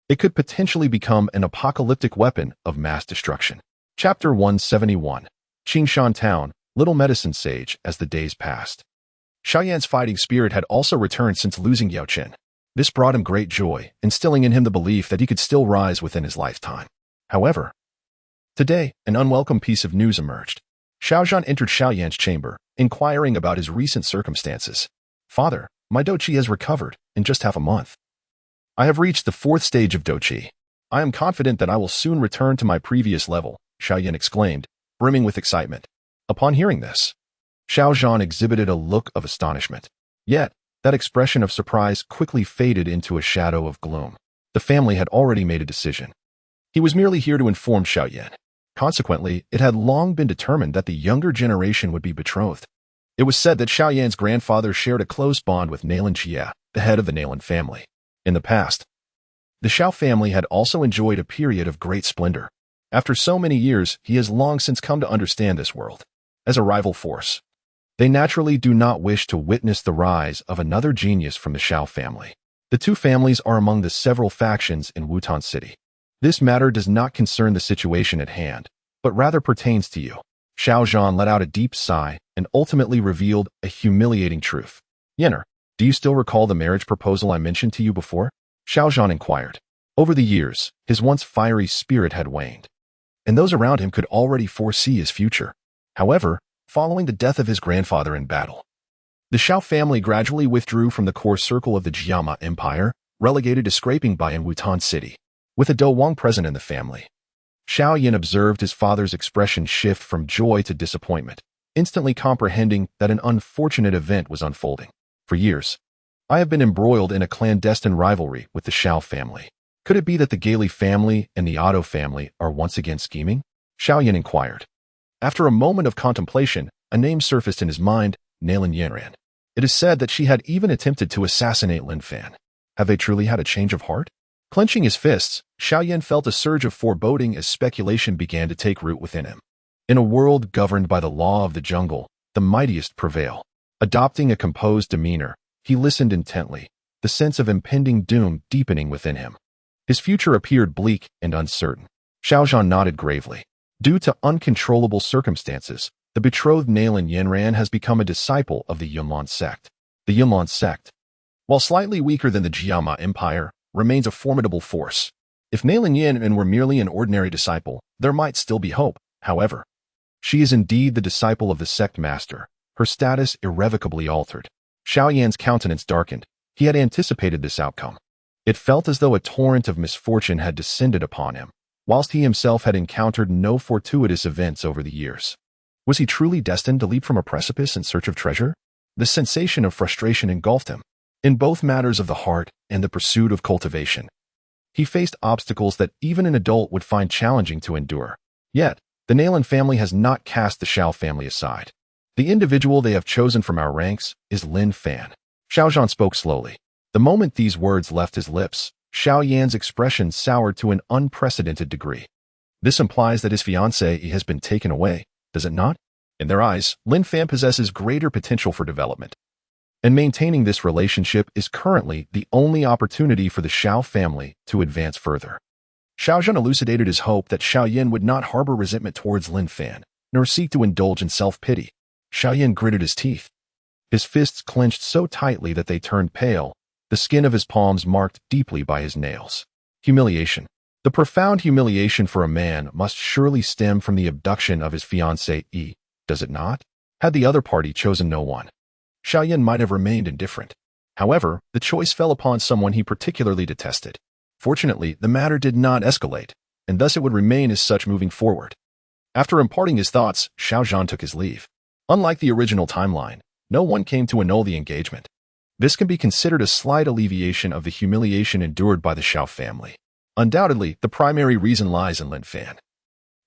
it could potentially become an apocalyptic weapon of mass destruction. Chapter 171. Qingshan Town, Little Medicine Sage. As the days passed, Xiaoyan's fighting spirit had also returned since losing Yao Chen. This brought him great joy, instilling in him the belief that he could still rise within his lifetime. However, today, an unwelcome piece of news emerged. Xiaozhan entered Xiaoyan's chamber, inquiring about his recent circumstances. Father, my Douqi has recovered in just half a month. I have reached the 4th stage of Douqi. I am confident that I will soon return to my previous level, Xiaoyan exclaimed, brimming with excitement. Upon hearing this, Xiaozhan exhibited a look of astonishment. Yet, that expression of surprise quickly faded into a shadow of gloom. The family had already made a decision. He was merely here to inform Xiaoyan. Consequently, it had long been determined that the younger generation would be betrothed. It was said that Xiaoyan's grandfather shared a close bond with Lin Jie, the head of the Lin family. In the past, the Xiao family had also enjoyed a period of great splendor. After so many years, he has long since come to understand this world as a rival force. They naturally do not wish to witness the rise of another genius from the Xiao family. The two families are among the several factions in Wutan City. This matter does not concern the situation at hand, but rather pertains to you. Xiaozhan let out a deep sigh and ultimately revealed a humiliating truth. Yenner, do you still recall the marriage proposal I mentioned to you before? Xiaozhan inquired. Over the years, his once fiery spirit had waned, and those around him could already foresee his future. However, following the death of his grandfather in battle, the Xiao family gradually withdrew from the core circle of the Jiama Empire, relegated to scraping by in Wutan City. With a Dou Wang present in the family, Xiaoyan observed his father's expression shift from joy to disappointment, instantly comprehending that an unfortunate event was unfolding. For years, I have been embroiled in a clandestine rivalry with the Xiao family. Could it be that the Gailey family and the Otto family are once again scheming? Xiaoyan inquired. After a moment of contemplation, a name surfaced in his mind, Lin Yanran. It is said that she had even attempted to assassinate Lin Fan. Have they truly had a change of heart? Clenching his fists, Xiaoyan felt a surge of foreboding as speculation began to take root within him. In a world governed by the law of the jungle, the mightiest prevail. Adopting a composed demeanor, he listened intently, the sense of impending doom deepening within him. His future appeared bleak and uncertain. Xiaozhan nodded gravely. Due to uncontrollable circumstances, the betrothed Lin Yanran has become a disciple of the Yunlan sect. The Yunlan sect, While slightly weaker than the Jiama Empire, remains a formidable force. If Lin Yan were merely an ordinary disciple, there might still be hope. However, she is indeed the disciple of the sect master, her status irrevocably altered. Xiao Yan's countenance darkened. He had anticipated this outcome. It felt as though a torrent of misfortune had descended upon him, whilst he himself had encountered no fortuitous events over the years. Was he truly destined to leap from a precipice in search of treasure? The sensation of frustration engulfed him. In both matters of the heart and the pursuit of cultivation, he faced obstacles that even an adult would find challenging to endure. Yet, the Lin family has not cast the Xiao family aside. The individual they have chosen from our ranks is Lin Fan. Xiao Zhan spoke slowly. The moment these words left his lips, Xiao Yan's expression soured to an unprecedented degree. This implies that his fiancée has been taken away, does it not? In their eyes, Lin Fan possesses greater potential for development, and maintaining this relationship is currently the only opportunity for the Xiao family to advance further. Xiao Zhan elucidated his hope that Xiao Yan would not harbor resentment towards Lin Fan, nor seek to indulge in self-pity. Xiao Yan gritted his teeth. His fists clenched so tightly that they turned pale, the skin of his palms marked deeply by his nails. Humiliation. The profound humiliation for a man must surely stem from the abduction of his fiancée, does it not? Had the other party chosen no one, Xiao Yan might have remained indifferent. However, the choice fell upon someone he particularly detested. Fortunately, the matter did not escalate, and thus it would remain as such moving forward. After imparting his thoughts, Xiao Zhan took his leave. Unlike the original timeline, no one came to annul the engagement. This can be considered a slight alleviation of the humiliation endured by the Xiao family. Undoubtedly, the primary reason lies in Lin Fan,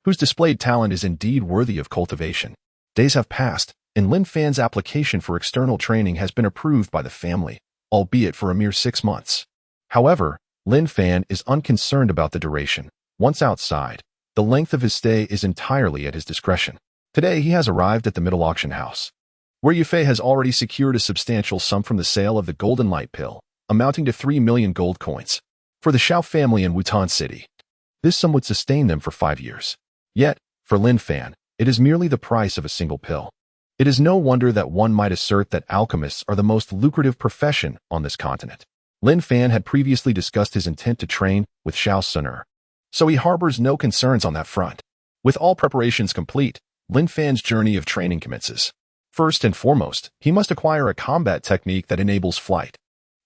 whose displayed talent is indeed worthy of cultivation. Days have passed, and Lin Fan's application for external training has been approved by the family, albeit for a mere 6 months. However, Lin Fan is unconcerned about the duration. Once outside, the length of his stay is entirely at his discretion. Today he has arrived at the middle auction house, where Yufei has already secured a substantial sum from the sale of the golden light pill, amounting to 3 million gold coins, for the Xiao family in Wutan City. This sum would sustain them for 5 years. Yet, for Lin Fan, it is merely the price of a single pill. It is no wonder that one might assert that alchemists are the most lucrative profession on this continent. Lin Fan had previously discussed his intent to train with Xiao Suner, so he harbors no concerns on that front. With all preparations complete, Lin Fan's journey of training commences. First and foremost, he must acquire a combat technique that enables flight.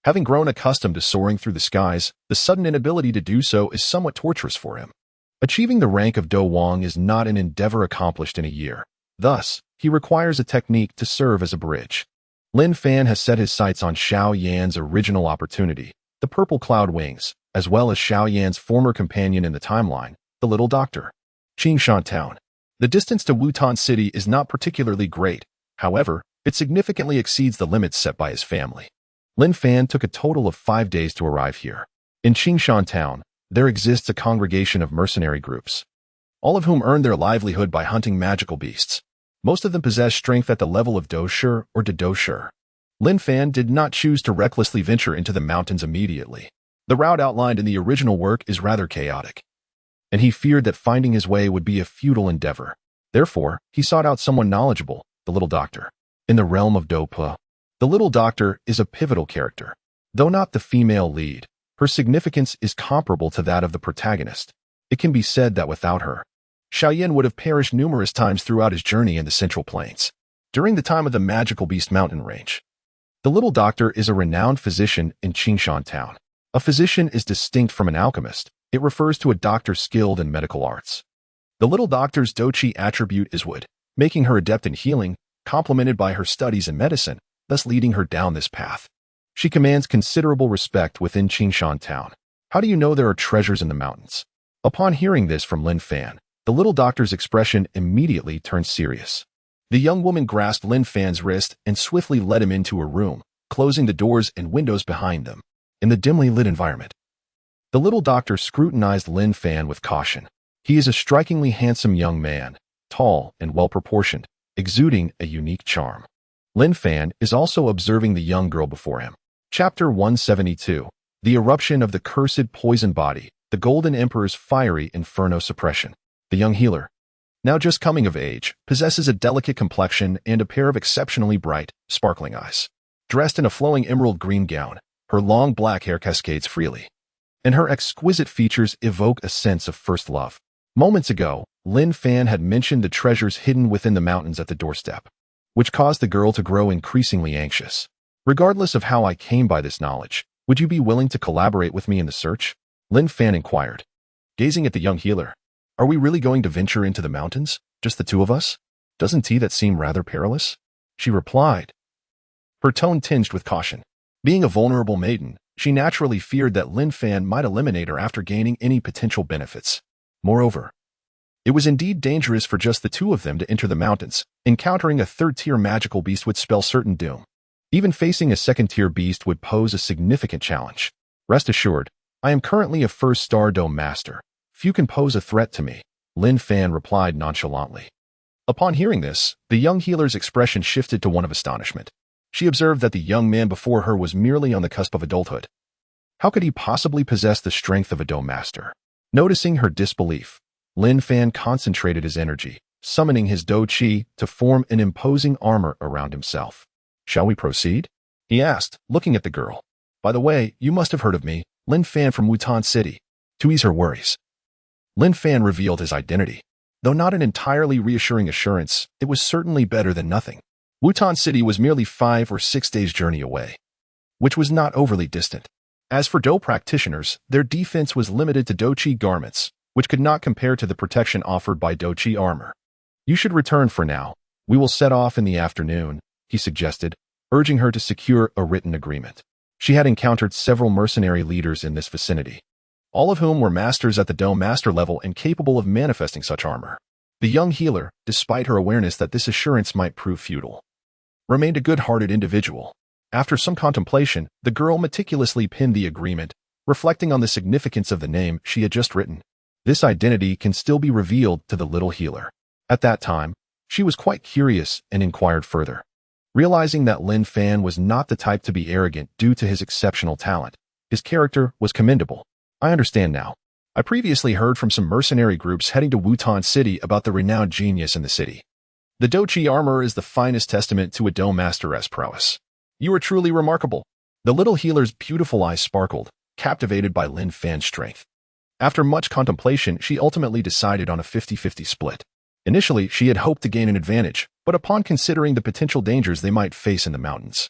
Having grown accustomed to soaring through the skies, the sudden inability to do so is somewhat torturous for him. Achieving the rank of Do Wang is not an endeavor accomplished in a year. Thus, he requires a technique to serve as a bridge. Lin Fan has set his sights on Xiao Yan's original opportunity, the purple cloud wings, as well as Xiao Yan's former companion in the timeline, the little doctor. Qingshan Town. The distance to Wutan City is not particularly great. However, it significantly exceeds the limits set by his family. Lin Fan took a total of 5 days to arrive here. In Qingshan Town, there exists a congregation of mercenary groups, all of whom earn their livelihood by hunting magical beasts. Most of them possess strength at the level of Doushi or Doushi. Lin Fan did not choose to recklessly venture into the mountains immediately. The route outlined in the original work is rather chaotic, and he feared that finding his way would be a futile endeavor. Therefore, he sought out someone knowledgeable, the little doctor. In the realm of Doupu, the little doctor is a pivotal character. Though not the female lead, her significance is comparable to that of the protagonist. It can be said that without her, Xiao Yan would have perished numerous times throughout his journey in the Central Plains. During the time of the Magical Beast Mountain Range, the little doctor is a renowned physician in Qingshan Town. A physician is distinct from an alchemist. It refers to a doctor skilled in medical arts. The little doctor's Douqi attribute is wood, making her adept in healing, complemented by her studies in medicine, thus leading her down this path. She commands considerable respect within Qingshan Town. How do you know there are treasures in the mountains? Upon hearing this from Lin Fan, the little doctor's expression immediately turned serious. The young woman grasped Lin Fan's wrist and swiftly led him into a room, closing the doors and windows behind them. In the dimly lit environment, the little doctor scrutinized Lin Fan with caution. He is a strikingly handsome young man, tall and well-proportioned, exuding a unique charm. Lin Fan is also observing the young girl before him. Chapter 172. The Eruption of the Cursed Poison Body, the Golden Emperor's Fiery Inferno Suppression. The young healer, now just coming of age, possesses a delicate complexion and a pair of exceptionally bright, sparkling eyes. Dressed in a flowing emerald green gown, her long black hair cascades freely, and her exquisite features evoke a sense of first love. Moments ago, Lin Fan had mentioned the treasures hidden within the mountains at the doorstep, which caused the girl to grow increasingly anxious. Regardless of how I came by this knowledge, would you be willing to collaborate with me in the search? Lin Fan inquired, gazing at the young healer. Are we really going to venture into the mountains? Just the two of us? Doesn't that seem rather perilous? She replied, her tone tinged with caution. Being a vulnerable maiden, she naturally feared that Lin Fan might eliminate her after gaining any potential benefits. Moreover, it was indeed dangerous for just the two of them to enter the mountains. Encountering a third-tier magical beast would spell certain doom. Even facing a second-tier beast would pose a significant challenge. Rest assured, I am currently a first-star Dou master. Few can pose a threat to me, Lin Fan replied nonchalantly. Upon hearing this, the young healer's expression shifted to one of astonishment. She observed that the young man before her was merely on the cusp of adulthood. How could he possibly possess the strength of a Dou master? Noticing her disbelief, Lin Fan concentrated his energy, summoning his Dou Qi to form an imposing armor around himself. Shall we proceed? He asked, looking at the girl. By the way, you must have heard of me, Lin Fan from Wutan City. To ease her worries, Lin Fan revealed his identity. Though not an entirely reassuring assurance, it was certainly better than nothing. Wutan City was merely 5 or 6 days' journey away, which was not overly distant. As for Dou practitioners, their defense was limited to Dou Qi garments, which could not compare to the protection offered by Dou Qi armor. You should return for now. We will set off in the afternoon, he suggested, urging her to secure a written agreement. She had encountered several mercenary leaders in this vicinity, all of whom were masters at the Dou master level and capable of manifesting such armor. The young healer, despite her awareness that this assurance might prove futile, remained a good-hearted individual. After some contemplation, the girl meticulously pinned the agreement, reflecting on the significance of the name she had just written. This identity can still be revealed to the little healer. At that time, she was quite curious and inquired further. Realizing that Lin Fan was not the type to be arrogant due to his exceptional talent, his character was commendable. I understand now. I previously heard from some mercenary groups heading to Wutan City about the renowned genius in the city. The Dou Qi armor is the finest testament to a Dou master's prowess. You are truly remarkable. The little healer's beautiful eyes sparkled, captivated by Lin Fan's strength. After much contemplation, she ultimately decided on a 50-50 split. Initially, she had hoped to gain an advantage, but upon considering the potential dangers they might face in the mountains,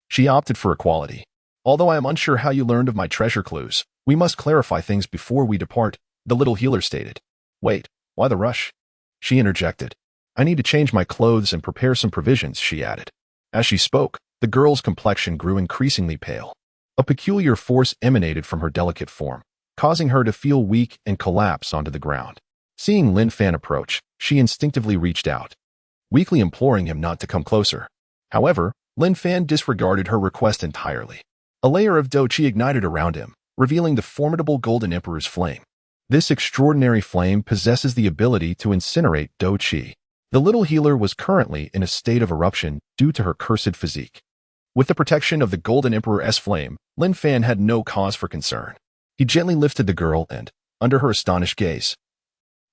she opted for equality. Although I am unsure how you learned of my treasure clues, we must clarify things before we depart, the little healer stated. Wait, why the rush? She interjected. I need to change my clothes and prepare some provisions, she added. As she spoke, the girl's complexion grew increasingly pale. A peculiar force emanated from her delicate form, causing her to feel weak and collapse onto the ground. Seeing Lin Fan approach, she instinctively reached out, weakly imploring him not to come closer. However, Lin Fan disregarded her request entirely. A layer of Dou Qi ignited around him, revealing the formidable Golden Emperor's flame. This extraordinary flame possesses the ability to incinerate Dou Qi. The little healer was currently in a state of eruption due to her cursed physique. With the protection of the Golden Emperor's flame, Lin Fan had no cause for concern. He gently lifted the girl and, under her astonished gaze,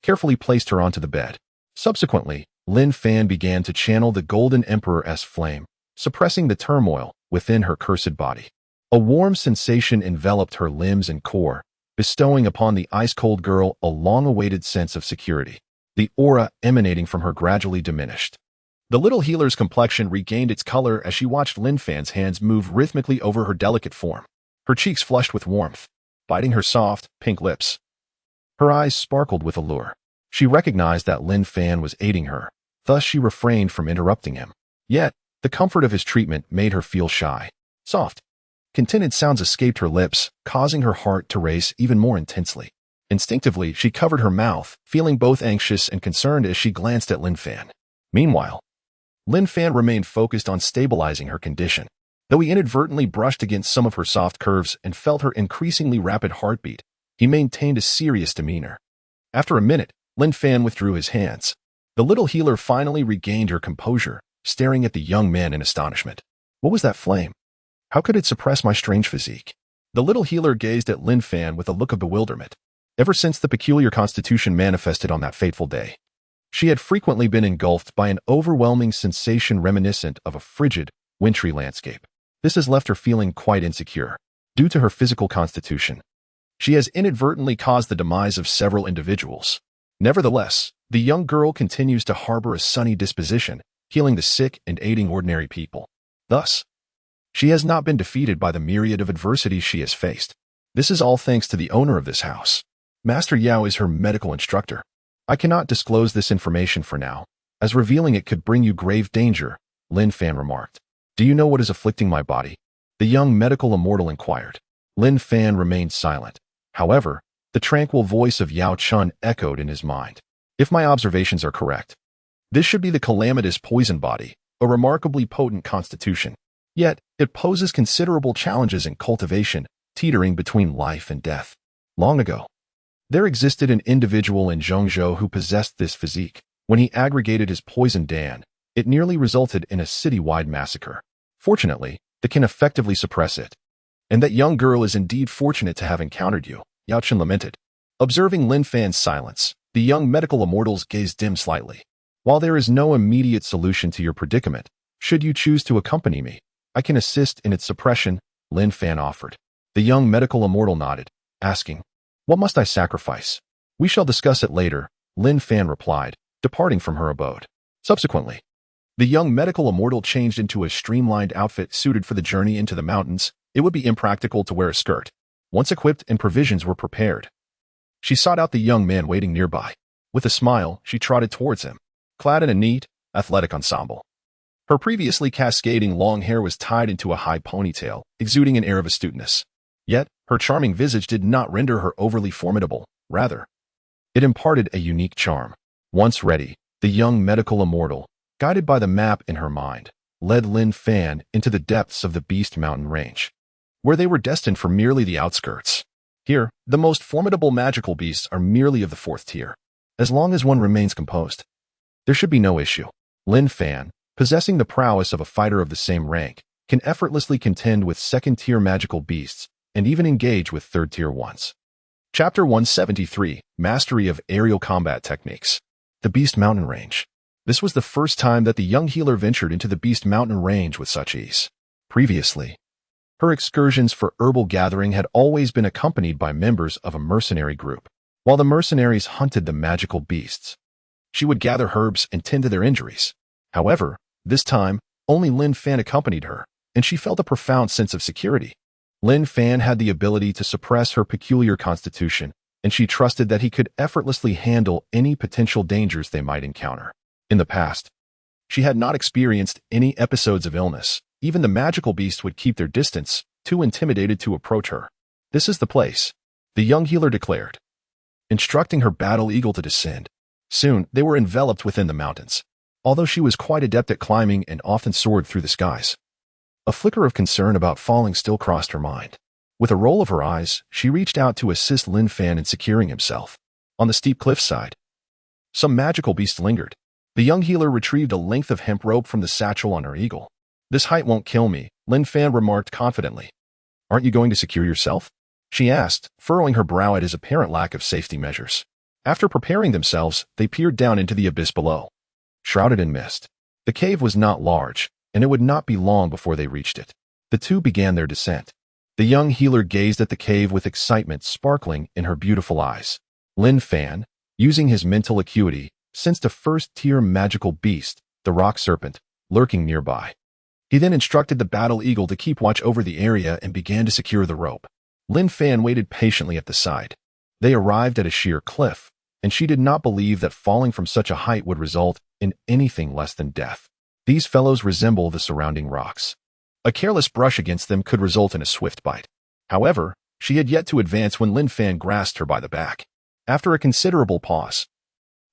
carefully placed her onto the bed. Subsequently, Lin Fan began to channel the Golden Emperor's flame, suppressing the turmoil within her cursed body. A warm sensation enveloped her limbs and core, bestowing upon the ice-cold girl a long-awaited sense of security. The aura emanating from her gradually diminished. The little healer's complexion regained its color as she watched Lin Fan's hands move rhythmically over her delicate form. Her cheeks flushed with warmth, biting her soft, pink lips. Her eyes sparkled with allure. She recognized that Lin Fan was aiding her, thus she refrained from interrupting him. Yet, the comfort of his treatment made her feel shy. Soft, contented sounds escaped her lips, causing her heart to race even more intensely. Instinctively, she covered her mouth, feeling both anxious and concerned as she glanced at Lin Fan. Meanwhile, Lin Fan remained focused on stabilizing her condition. Though he inadvertently brushed against some of her soft curves and felt her increasingly rapid heartbeat, he maintained a serious demeanor. After a minute, Lin Fan withdrew his hands. The little healer finally regained her composure, staring at the young man in astonishment. What was that flame? How could it suppress my strange physique? The little healer gazed at Lin Fan with a look of bewilderment. Ever since the peculiar constitution manifested on that fateful day, she had frequently been engulfed by an overwhelming sensation reminiscent of a frigid, wintry landscape. This has left her feeling quite insecure. Due to her physical constitution, she has inadvertently caused the demise of several individuals. Nevertheless, the young girl continues to harbor a sunny disposition, healing the sick and aiding ordinary people. Thus, she has not been defeated by the myriad of adversities she has faced. This is all thanks to the owner of this house. Master Yao is her medical instructor. I cannot disclose this information for now, as revealing it could bring you grave danger, Lin Fan remarked. Do you know what is afflicting my body? The young medical immortal inquired. Lin Fan remained silent. However, the tranquil voice of Yao Chun echoed in his mind. If my observations are correct, this should be the calamitous poison body, a remarkably potent constitution. Yet, it poses considerable challenges in cultivation, teetering between life and death. Long ago, there existed an individual in Zhengzhou who possessed this physique. When he aggregated his poison dan, it nearly resulted in a city-wide massacre. Fortunately, they can effectively suppress it. And that young girl is indeed fortunate to have encountered you, Yao Chun lamented. Observing Lin Fan's silence, the young medical immortals gazed dim slightly. While there is no immediate solution to your predicament, should you choose to accompany me, I can assist in its suppression, Lin Fan offered. The young medical immortal nodded, asking, what must I sacrifice? We shall discuss it later, Lin Fan replied, departing from her abode. Subsequently, the young medical immortal changed into a streamlined outfit suited for the journey into the mountains. It would be impractical to wear a skirt. Once equipped and provisions were prepared, she sought out the young man waiting nearby. With a smile, she trotted towards him, clad in a neat, athletic ensemble. Her previously cascading long hair was tied into a high ponytail, exuding an air of astuteness. Yet, her charming visage did not render her overly formidable. Rather, it imparted a unique charm. Once ready, the young medical immortal, guided by the map in her mind, led Lin Fan into the depths of the Beast Mountain Range, where they were destined for merely the outskirts. Here, the most formidable magical beasts are merely of the 4th tier. As long as one remains composed, there should be no issue. Lin Fan, possessing the prowess of a fighter of the same rank, can effortlessly contend with 2nd-tier magical beasts and even engage with 3rd-tier ones. Chapter 173, Mastery of Aerial Combat Techniques. The Beast Mountain Range. This was the first time that the young healer ventured into the Beast Mountain Range with such ease. Previously, her excursions for herbal gathering had always been accompanied by members of a mercenary group. While the mercenaries hunted the magical beasts, she would gather herbs and tend to their injuries. However, this time, only Lin Fan accompanied her, and she felt a profound sense of security. Lin Fan had the ability to suppress her peculiar constitution, and she trusted that he could effortlessly handle any potential dangers they might encounter. In the past, she had not experienced any episodes of illness. Even the magical beasts would keep their distance, too intimidated to approach her. This is the place, the young healer declared, instructing her battle eagle to descend. Soon, they were enveloped within the mountains. Although she was quite adept at climbing and often soared through the skies, a flicker of concern about falling still crossed her mind. With a roll of her eyes, she reached out to assist Lin Fan in securing himself. On the steep cliffside, some magical beast lingered. The young healer retrieved a length of hemp rope from the satchel on her eagle. This height won't kill me, Lin Fan remarked confidently. Aren't you going to secure yourself? She asked, furrowing her brow at his apparent lack of safety measures. After preparing themselves, they peered down into the abyss below. Shrouded in mist, the cave was not large, and it would not be long before they reached it. The two began their descent. The young healer gazed at the cave with excitement sparkling in her beautiful eyes. Lin Fan, using his mental acuity, sensed a 1st-tier magical beast, the rock serpent, lurking nearby. He then instructed the battle eagle to keep watch over the area and began to secure the rope. Lin Fan waited patiently at the side. They arrived at a sheer cliff, and she did not believe that falling from such a height would result in anything less than death. These fellows resemble the surrounding rocks. A careless brush against them could result in a swift bite. However, she had yet to advance when Lin Fan grasped her by the back. After a considerable pause,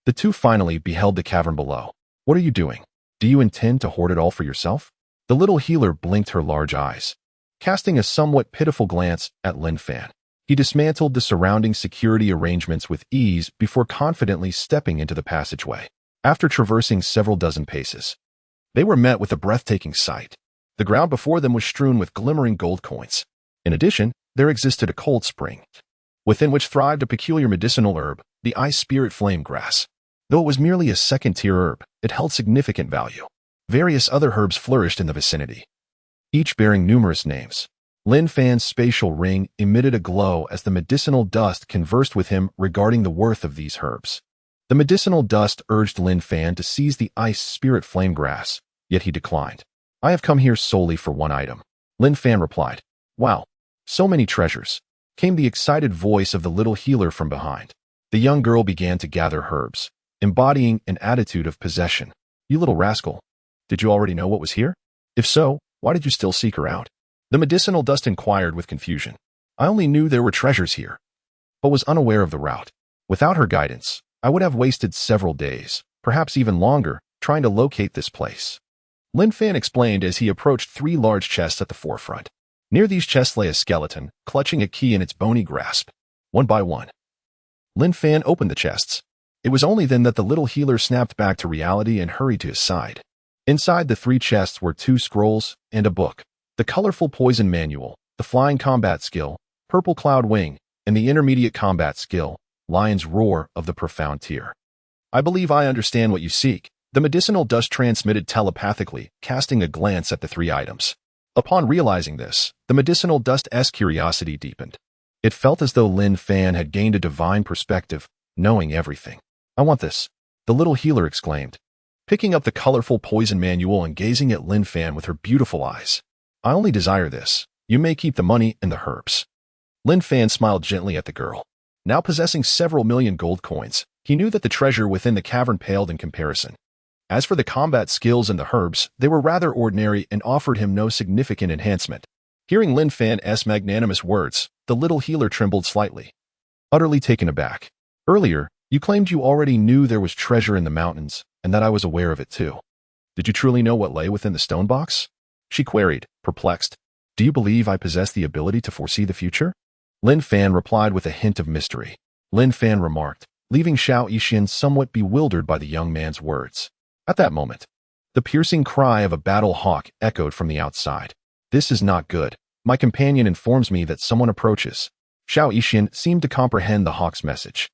the two finally beheld the cavern below. What are you doing? Do you intend to hoard it all for yourself? The little healer blinked her large eyes, casting a somewhat pitiful glance at Lin Fan. He dismantled the surrounding security arrangements with ease before confidently stepping into the passageway. After traversing several dozen paces, they were met with a breathtaking sight. The ground before them was strewn with glimmering gold coins. In addition, there existed a cold spring, within which thrived a peculiar medicinal herb, the ice spirit flame grass. Though it was merely a 2nd-tier herb, it held significant value. Various other herbs flourished in the vicinity, each bearing numerous names. Lin Fan's spatial ring emitted a glow as the medicinal dust conversed with him regarding the worth of these herbs. The medicinal dust urged Lin Fan to seize the ice spirit flame grass, yet he declined. I have come here solely for one item. Lin Fan replied. Wow, so many treasures, came the excited voice of the little healer from behind. The young girl began to gather herbs, embodying an attitude of possession. You little rascal, did you already know what was here? If so, why did you still seek her out? The medicinal dust inquired with confusion. I only knew there were treasures here, but was unaware of the route. Without her guidance, I would have wasted several days, perhaps even longer, trying to locate this place. Lin Fan explained as he approached 3 large chests at the forefront. Near these chests lay a skeleton, clutching a key in its bony grasp. One by one, Lin Fan opened the chests. It was only then that the little healer snapped back to reality and hurried to his side. Inside the 3 chests were 2 scrolls and a book. The colorful poison manual, the flying combat skill, purple cloud wing, and the intermediate combat skill, lion's roar of the profound tier. I believe I understand what you seek. The medicinal dust transmitted telepathically, casting a glance at the 3 items. Upon realizing this, the medicinal dust's curiosity deepened. It felt as though Lin Fan had gained a divine perspective, knowing everything. I want this, the little healer exclaimed, picking up the colorful poison manual and gazing at Lin Fan with her beautiful eyes. I only desire this. You may keep the money and the herbs. Lin Fan smiled gently at the girl. Now possessing several million gold coins, he knew that the treasure within the cavern paled in comparison. As for the combat skills and the herbs, they were rather ordinary and offered him no significant enhancement. Hearing Lin Fan's magnanimous words, the little healer trembled slightly. Utterly taken aback. Earlier, you claimed you already knew there was treasure in the mountains, and that I was aware of it too. Did you truly know what lay within the stone box? She queried, perplexed. Do you believe I possess the ability to foresee the future? Lin Fan replied with a hint of mystery. Lin Fan remarked, leaving Xue Qinghe somewhat bewildered by the young man's words. At that moment, the piercing cry of a battle hawk echoed from the outside. This is not good. My companion informs me that someone approaches. Xue Qinghe seemed to comprehend the hawk's message.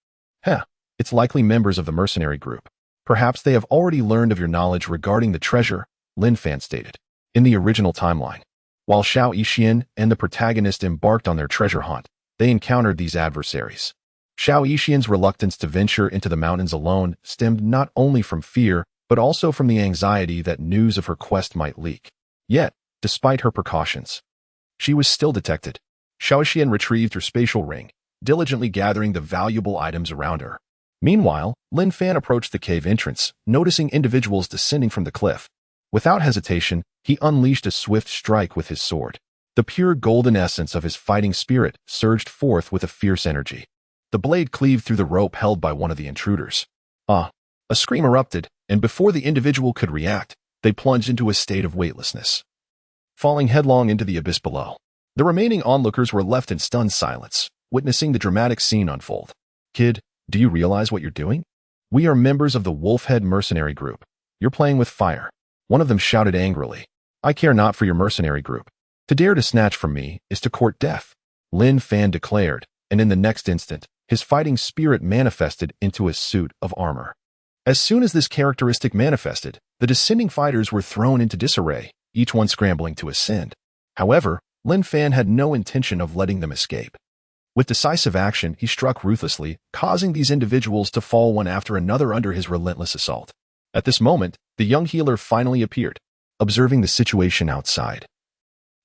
It's likely members of the mercenary group. Perhaps they have already learned of your knowledge regarding the treasure, Lin Fan stated. In the original timeline, while Xue Qinghe and the protagonist embarked on their treasure hunt, they encountered these adversaries. Xue Qinghe's reluctance to venture into the mountains alone stemmed not only from fear, but also from the anxiety that news of her quest might leak. Yet, despite her precautions, she was still detected. Xue Qinghe retrieved her spatial ring, diligently gathering the valuable items around her. Meanwhile, Lin Fan approached the cave entrance, noticing individuals descending from the cliff. Without hesitation, he unleashed a swift strike with his sword. The pure golden essence of his fighting spirit surged forth with a fierce energy. The blade cleaved through the rope held by one of the intruders. A scream erupted, and before the individual could react, they plunged into a state of weightlessness, falling headlong into the abyss below. The remaining onlookers were left in stunned silence, witnessing the dramatic scene unfold. Kid, do you realize what you're doing? We are members of the Wolfhead mercenary group. You're playing with fire. One of them shouted angrily. I care not for your mercenary group. To dare to snatch from me is to court death, Lin Fan declared, and in the next instant, his fighting spirit manifested into a suit of armor. As soon as this characteristic manifested, the descending fighters were thrown into disarray, each one scrambling to ascend. However, Lin Fan had no intention of letting them escape. With decisive action, he struck ruthlessly, causing these individuals to fall one after another under his relentless assault. At this moment, the young healer finally appeared, observing the situation outside.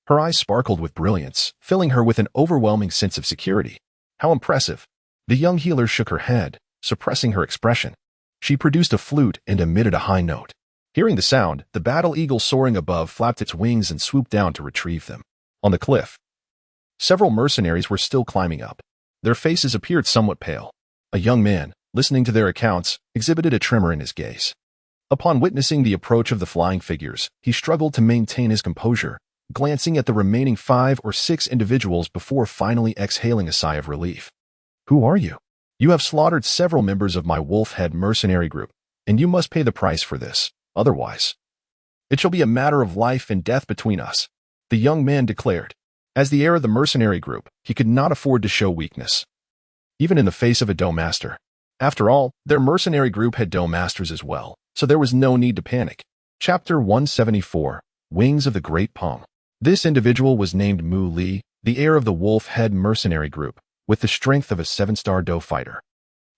Her eyes sparkled with brilliance, filling her with an overwhelming sense of security. How impressive! The young healer shook her head, suppressing her expression. She produced a flute and emitted a high note. Hearing the sound, the battle eagle soaring above flapped its wings and swooped down to retrieve them. On the cliff, several mercenaries were still climbing up. Their faces appeared somewhat pale. A young man, listening to their accounts, exhibited a tremor in his gaze. Upon witnessing the approach of the flying figures, he struggled to maintain his composure, glancing at the remaining 5 or 6 individuals before finally exhaling a sigh of relief. Who are you? You have slaughtered several members of my Wolfhead mercenary group, and you must pay the price for this. Otherwise, it shall be a matter of life and death between us, the young man declared. As the heir of the mercenary group, he could not afford to show weakness, even in the face of a Dou master. After all, their mercenary group had Dou masters as well, so there was no need to panic. Chapter 174, Wings of the Great Palm. This individual was named Mu Li, the heir of the Wolf Head mercenary group, with the strength of a 7-star Dou fighter.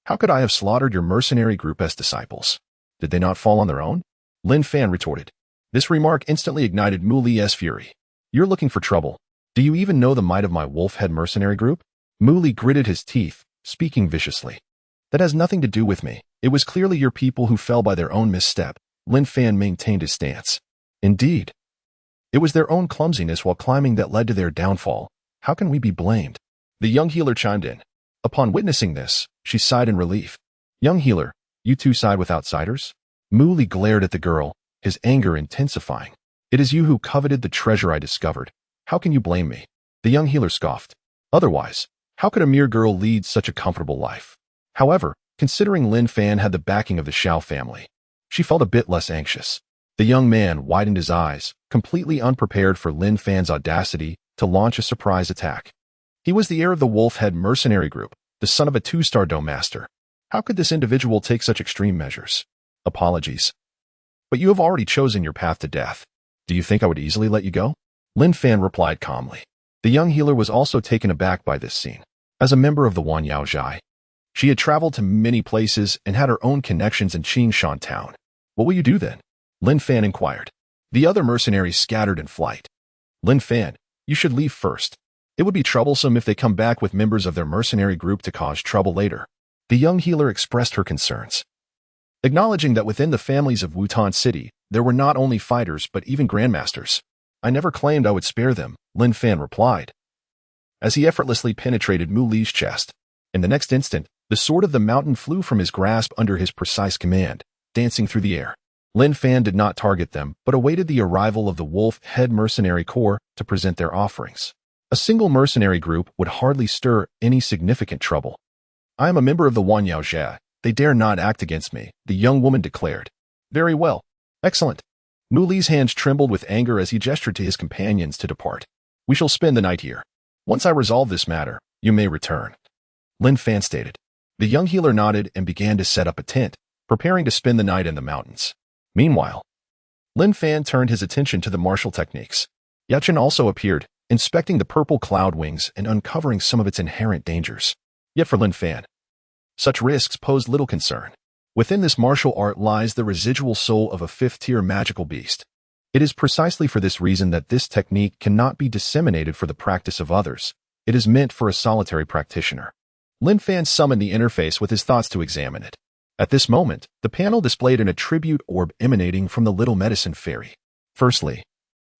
How could I have slaughtered your mercenary group as disciples? Did they not fall on their own? Lin Fan retorted. This remark instantly ignited Mu Li's fury. You're looking for trouble. Do you even know the might of my Wolf Head mercenary group? Mu Li gritted his teeth, speaking viciously. That has nothing to do with me. It was clearly your people who fell by their own misstep. Lin Fan maintained his stance. Indeed. It was their own clumsiness while climbing that led to their downfall. How can we be blamed? The young healer chimed in. Upon witnessing this, she sighed in relief. Young healer, you two side with outsiders? Mu Li glared at the girl, his anger intensifying. It is you who coveted the treasure I discovered. How can you blame me? The young healer scoffed. Otherwise, how could a mere girl lead such a comfortable life? However, considering Lin Fan had the backing of the Xiao family, she felt a bit less anxious. The young man widened his eyes, completely unprepared for Lin Fan's audacity to launch a surprise attack. He was the heir of the Wolf Head mercenary group, the son of a 2-star Dou master. How could this individual take such extreme measures? Apologies. But you have already chosen your path to death. Do you think I would easily let you go? Lin Fan replied calmly. The young healer was also taken aback by this scene. As a member of the Wanyao Zhai, she had traveled to many places and had her own connections in Qingshan town. What will you do then? Lin Fan inquired. The other mercenaries scattered in flight. Lin Fan, you should leave first. It would be troublesome if they come back with members of their mercenary group to cause trouble later. The young healer expressed her concerns. Acknowledging that within the families of Wutan City, there were not only fighters but even grandmasters. I never claimed I would spare them, Lin Fan replied. As he effortlessly penetrated Mu Li's chest, in the next instant, the sword of the mountain flew from his grasp under his precise command, dancing through the air. Lin Fan did not target them, but awaited the arrival of the Wolf Head Mercenary Corps to present their offerings. A single mercenary group would hardly stir any significant trouble. I am a member of the Wanyao Zhai. They dare not act against me, the young woman declared. Very well. Excellent. Mu Li's hands trembled with anger as he gestured to his companions to depart. We shall spend the night here. Once I resolve this matter, you may return. Lin Fan stated. The young healer nodded and began to set up a tent, preparing to spend the night in the mountains. Meanwhile, Lin Fan turned his attention to the martial techniques. Yachin also appeared, inspecting the purple cloud wings and uncovering some of its inherent dangers. Yet for Lin Fan, such risks posed little concern. Within this martial art lies the residual soul of a 5th-tier magical beast. It is precisely for this reason that this technique cannot be disseminated for the practice of others. It is meant for a solitary practitioner. Lin Fan summoned the interface with his thoughts to examine it. At this moment, the panel displayed an attribute orb emanating from the little medicine fairy. Firstly,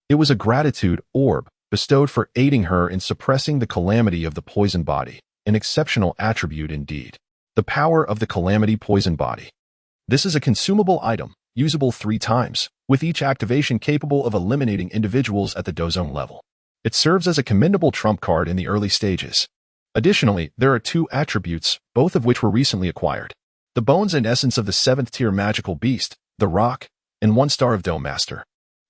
it was a gratitude orb bestowed for aiding her in suppressing the calamity of the poison body, an exceptional attribute indeed. The power of the calamity poison body. This is a consumable item, usable 3 times, with each activation capable of eliminating individuals at the Douzone level. It serves as a commendable trump card in the early stages. Additionally, there are 2 attributes, both of which were recently acquired. The bones and essence of the 7th-tier magical beast, the rock, and 1 star of Dou Master.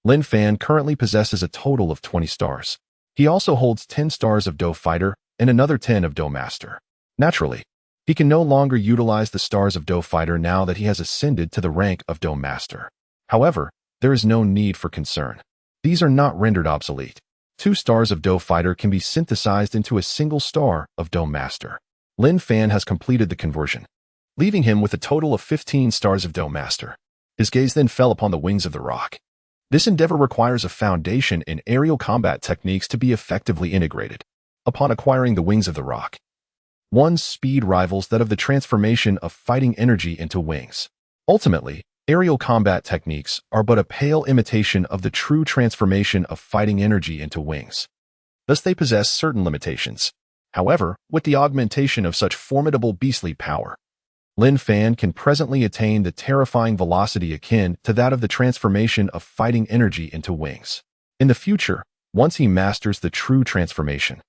Lin Fan currently possesses a total of 20 stars. He also holds 10 stars of Dou Fighter and another 10 of Dou Master. Naturally, he can no longer utilize the stars of Dou Fighter now that he has ascended to the rank of Dou Master. However, there is no need for concern. These are not rendered obsolete. 2 stars of Dou Fighter can be synthesized into a single star of Dou Master. Lin Fan has completed the conversion, leaving him with a total of 15 stars of Dou Master. His gaze then fell upon the wings of the rock. This endeavor requires a foundation in aerial combat techniques to be effectively integrated. Upon acquiring the wings of the rock, one's speed rivals that of the transformation of fighting energy into wings. Ultimately, aerial combat techniques are but a pale imitation of the true transformation of fighting energy into wings. Thus they possess certain limitations. However, with the augmentation of such formidable beastly power, Lin Fan can presently attain the terrifying velocity akin to that of the transformation of fighting energy into wings. In the future, once he masters the true transformation,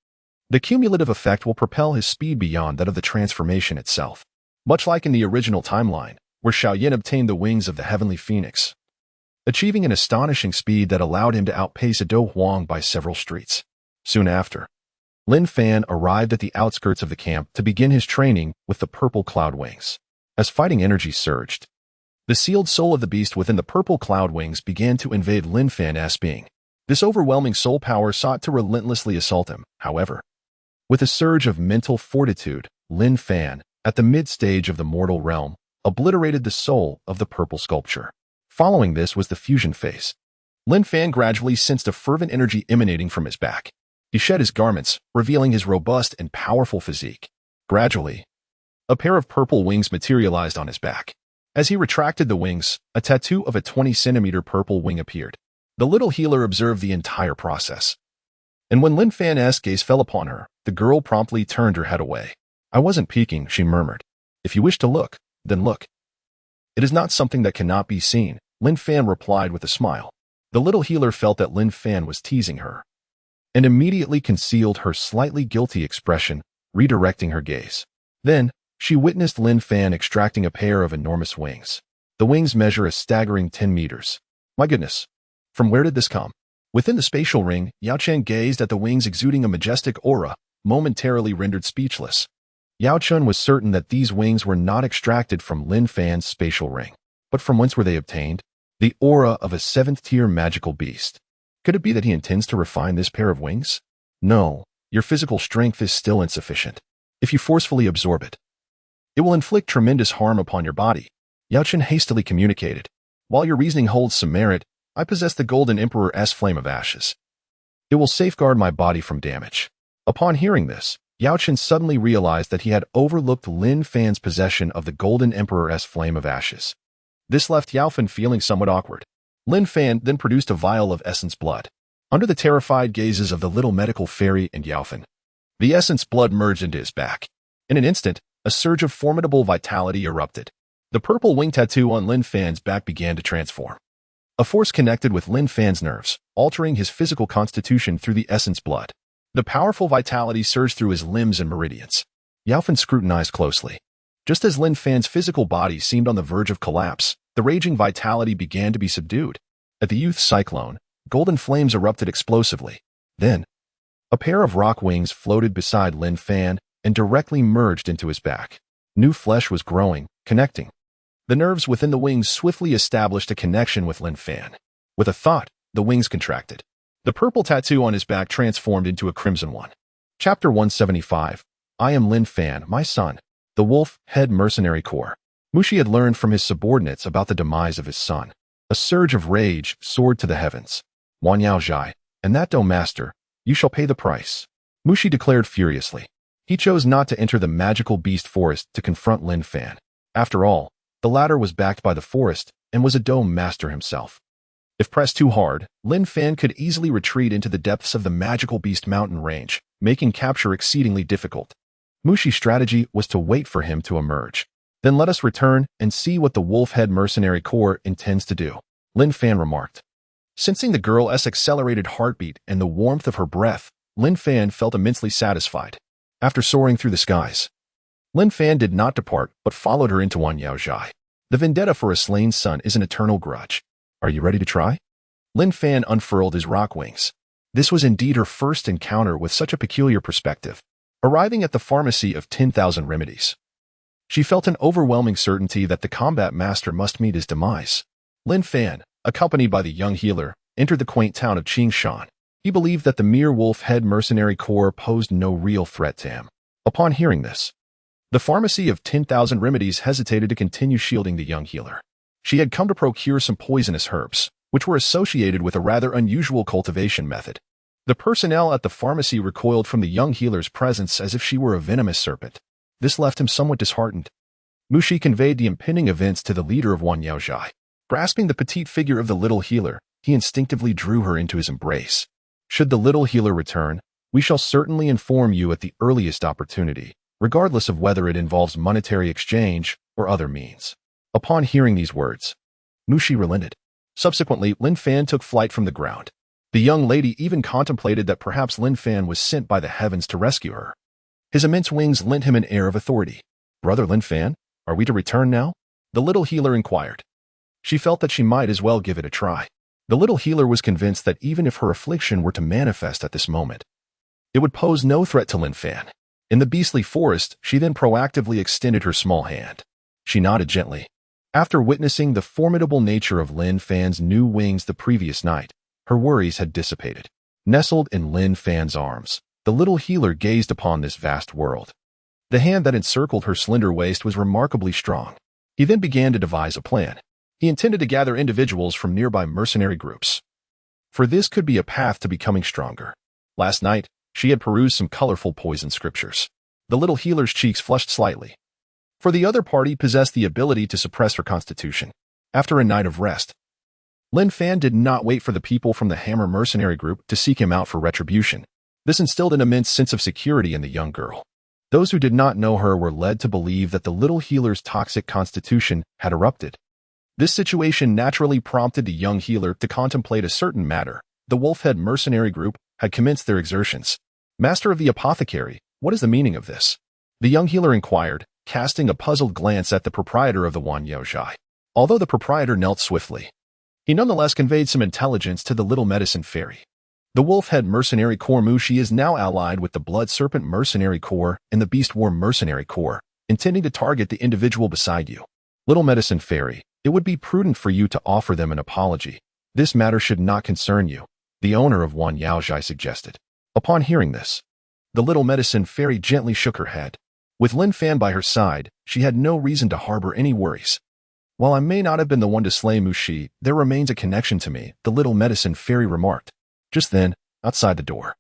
the cumulative effect will propel his speed beyond that of the transformation itself. Much like in the original timeline, where Xiaoyan obtained the wings of the Heavenly Phoenix, achieving an astonishing speed that allowed him to outpace a Dou Huang by several streets. Soon after, Lin Fan arrived at the outskirts of the camp to begin his training with the purple cloud wings. As fighting energy surged, the sealed soul of the beast within the purple cloud wings began to invade Lin Fan's being. This overwhelming soul power sought to relentlessly assault him, however. With a surge of mental fortitude, Lin Fan, at the mid-stage of the mortal realm, obliterated the soul of the purple sculpture. Following this was the fusion phase. Lin Fan gradually sensed a fervent energy emanating from his back. He shed his garments, revealing his robust and powerful physique. Gradually, a pair of purple wings materialized on his back. As he retracted the wings, a tattoo of a 20-centimeter purple wing appeared. The little healer observed the entire process. And when Lin Fan's gaze fell upon her, the girl promptly turned her head away. "I wasn't peeking," she murmured. "If you wish to look, then look." "It is not something that cannot be seen," Lin Fan replied with a smile. The little healer felt that Lin Fan was teasing her, and immediately concealed her slightly guilty expression, redirecting her gaze. Then, she witnessed Lin Fan extracting a pair of enormous wings. The wings measure a staggering 10 meters. "My goodness! From where did this come?" Within the spatial ring, Yao Chen gazed at the wings exuding a majestic aura, momentarily rendered speechless. Yao Chen was certain that these wings were not extracted from Lin Fan's spatial ring. But from whence were they obtained? The aura of a 7th-tier magical beast. Could it be that he intends to refine this pair of wings? No, your physical strength is still insufficient. If you forcefully absorb it, it will inflict tremendous harm upon your body, Yao Chen hastily communicated. While your reasoning holds some merit, I possess the Golden Emperor's Flame of Ashes. It will safeguard my body from damage. Upon hearing this, Yao Chen suddenly realized that he had overlooked Lin Fan's possession of the Golden Emperor's Flame of Ashes. This left Yao Fan feeling somewhat awkward. Lin Fan then produced a vial of essence blood. Under the terrified gazes of the little medical fairy and Yao Fan, the essence blood merged into his back. In an instant, a surge of formidable vitality erupted. The purple wing tattoo on Lin Fan's back began to transform. A force connected with Lin Fan's nerves, altering his physical constitution through the essence blood. The powerful vitality surged through his limbs and meridians. Yao Fan scrutinized closely. Just as Lin Fan's physical body seemed on the verge of collapse, the raging vitality began to be subdued. At the youth's cyclone, golden flames erupted explosively. Then, a pair of rock wings floated beside Lin Fan and directly merged into his back. New flesh was growing, connecting. The nerves within the wings swiftly established a connection with Lin Fan. With a thought, the wings contracted. The purple tattoo on his back transformed into a crimson one. Chapter 175. I am Lin Fan, my son. The Wolf Head Mercenary Corps. Mushi had learned from his subordinates about the demise of his son. A surge of rage soared to the heavens. "Wan Yao Zhai, and that Dou master, you shall pay the price," Mushi declared furiously. He chose not to enter the magical beast forest to confront Lin Fan. After all, the latter was backed by the forest and was a Dou master himself. If pressed too hard, Lin Fan could easily retreat into the depths of the magical beast mountain range, making capture exceedingly difficult. Mushi's strategy was to wait for him to emerge. "Then let us return and see what the Wolf-Head Mercenary Corps intends to do," Lin Fan remarked. Sensing the girl's accelerated heartbeat and the warmth of her breath, Lin Fan felt immensely satisfied. After soaring through the skies, Lin Fan did not depart but followed her into Wan Yao Zhai. The vendetta for a slain son is an eternal grudge. "Are you ready to try?" Lin Fan unfurled his rock wings. This was indeed her first encounter with such a peculiar perspective. Arriving at the pharmacy of 10,000 remedies, she felt an overwhelming certainty that the combat master must meet his demise. Lin Fan, accompanied by the young healer, entered the quaint town of Qingshan. He believed that the mere Wolf-Head Mercenary Corps posed no real threat to him. Upon hearing this, the pharmacy of 10,000 remedies hesitated to continue shielding the young healer. She had come to procure some poisonous herbs, which were associated with a rather unusual cultivation method. The personnel at the pharmacy recoiled from the young healer's presence as if she were a venomous serpent. This left him somewhat disheartened. Mushi conveyed the impending events to the leader of Wan Yao Zhai. Grasping the petite figure of the little healer, he instinctively drew her into his embrace. "Should the little healer return, we shall certainly inform you at the earliest opportunity, regardless of whether it involves monetary exchange or other means." Upon hearing these words, Mushi relented. Subsequently, Lin Fan took flight from the ground. The young lady even contemplated that perhaps Lin Fan was sent by the heavens to rescue her. His immense wings lent him an air of authority. "Brother Lin Fan, are we to return now?" the little healer inquired. She felt that she might as well give it a try. The little healer was convinced that even if her affliction were to manifest at this moment, it would pose no threat to Lin Fan. In the beastly forest, she then proactively extended her small hand. She nodded gently. After witnessing the formidable nature of Lin Fan's new wings the previous night, Her worries had dissipated. Nestled in Lin Fan's arms, the little healer gazed upon this vast world. The hand that encircled her slender waist was remarkably strong. He then began to devise a plan. He intended to gather individuals from nearby mercenary groups. For this could be a path to becoming stronger. Last night, she had perused some colorful poison scriptures. The little healer's cheeks flushed slightly. For the other party possessed the ability to suppress her constitution. After a night of rest, Lin Fan did not wait for the people from the Hammer mercenary group to seek him out for retribution. This instilled an immense sense of security in the young girl. Those who did not know her were led to believe that the little healer's toxic constitution had erupted. This situation naturally prompted the young healer to contemplate a certain matter. The Wolfhead mercenary group had commenced their exertions. Master of the apothecary, what is the meaning of this? The young healer inquired, casting a puzzled glance at the proprietor of the Wan Yaozhai. Although the proprietor knelt swiftly, he nonetheless conveyed some intelligence to the little medicine fairy. The Wolfhead mercenary corps Mushi is now allied with the Blood Serpent mercenary corps and the Beast War mercenary corps, intending to target the individual beside you. Little medicine fairy, it would be prudent for you to offer them an apology. This matter should not concern you, the owner of Wan Yaozhai suggested. Upon hearing this, the little medicine fairy gently shook her head. With Lin Fan by her side, she had no reason to harbor any worries. While I may not have been the one to slay Mushi, there remains a connection to me, the little medicine fairy remarked. Just then, outside the door,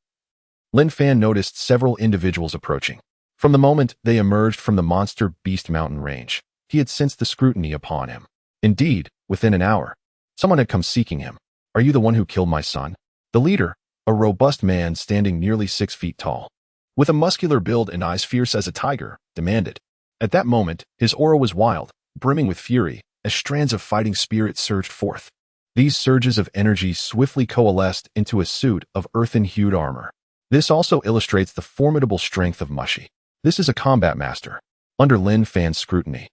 Lin Fan noticed several individuals approaching. From the moment they emerged from the monster beast mountain range, he had sensed the scrutiny upon him. Indeed, within an hour, someone had come seeking him. Are you the one who killed my son? The leader, a robust man standing nearly 6 feet tall, with a muscular build and eyes fierce as a tiger, demanded. At that moment, his aura was wild, brimming with fury, as strands of fighting spirit surged forth. These surges of energy swiftly coalesced into a suit of earthen-hued armor. This also illustrates the formidable strength of Mushi. This is a combat master. Under Lin Fan's scrutiny,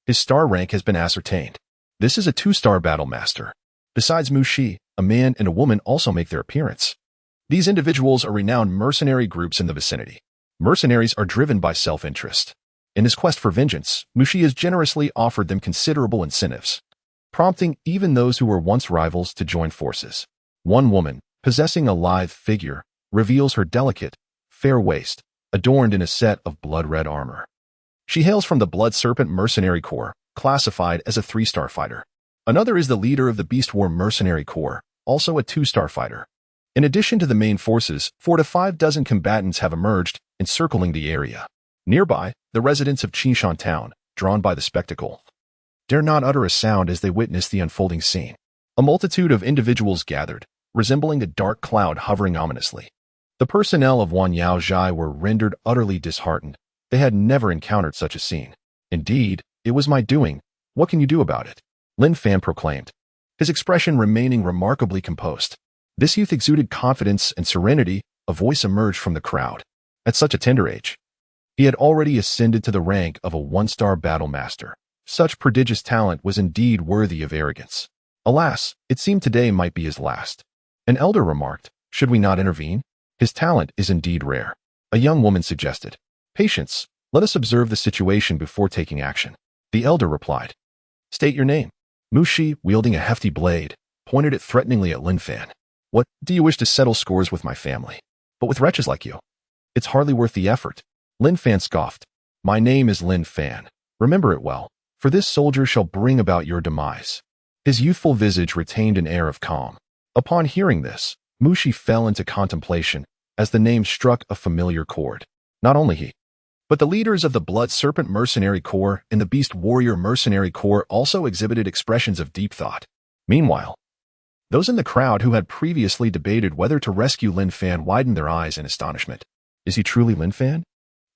his star rank has been ascertained. This is a 2-star battle master. Besides Mushi, a man and a woman also make their appearance. These individuals are renowned mercenary groups in the vicinity. Mercenaries are driven by self-interest. In his quest for vengeance, Mushi has generously offered them considerable incentives, prompting even those who were once rivals to join forces. One woman, possessing a lithe figure, reveals her delicate, fair waist, adorned in a set of blood-red armor. She hails from the Blood Serpent Mercenary Corps, classified as a 3-star fighter. Another is the leader of the Beast War Mercenary Corps, also a 2-star fighter. In addition to the main forces, 4 to 5 dozen combatants have emerged, encircling the area. Nearby, the residents of Qingshan Town, drawn by the spectacle, dare not utter a sound as they witness the unfolding scene. A multitude of individuals gathered, resembling a dark cloud hovering ominously. The personnel of Wan Yaozhai were rendered utterly disheartened. They had never encountered such a scene. Indeed, it was my doing. What can you do about it? Lin Fan proclaimed, his expression remaining remarkably composed. This youth exuded confidence and serenity. A voice emerged from the crowd. At such a tender age, he had already ascended to the rank of a 1-star battle master. Such prodigious talent was indeed worthy of arrogance. Alas, it seemed today might be his last. An elder remarked, should we not intervene? His talent is indeed rare. A young woman suggested, patience, let us observe the situation before taking action. The elder replied, state your name. Mushi, wielding a hefty blade, pointed it threateningly at Lin Fan. What, do you wish to settle scores with my family? But with wretches like you, it's hardly worth the effort. Lin Fan scoffed. My name is Lin Fan. Remember it well, for this soldier shall bring about your demise. His youthful visage retained an air of calm. Upon hearing this, Mushi fell into contemplation as the name struck a familiar chord. Not only he, but the leaders of the Blood Serpent Mercenary Corps and the Beast Warrior Mercenary Corps also exhibited expressions of deep thought. Meanwhile, those in the crowd who had previously debated whether to rescue Lin Fan widened their eyes in astonishment. Is he truly Lin Fan?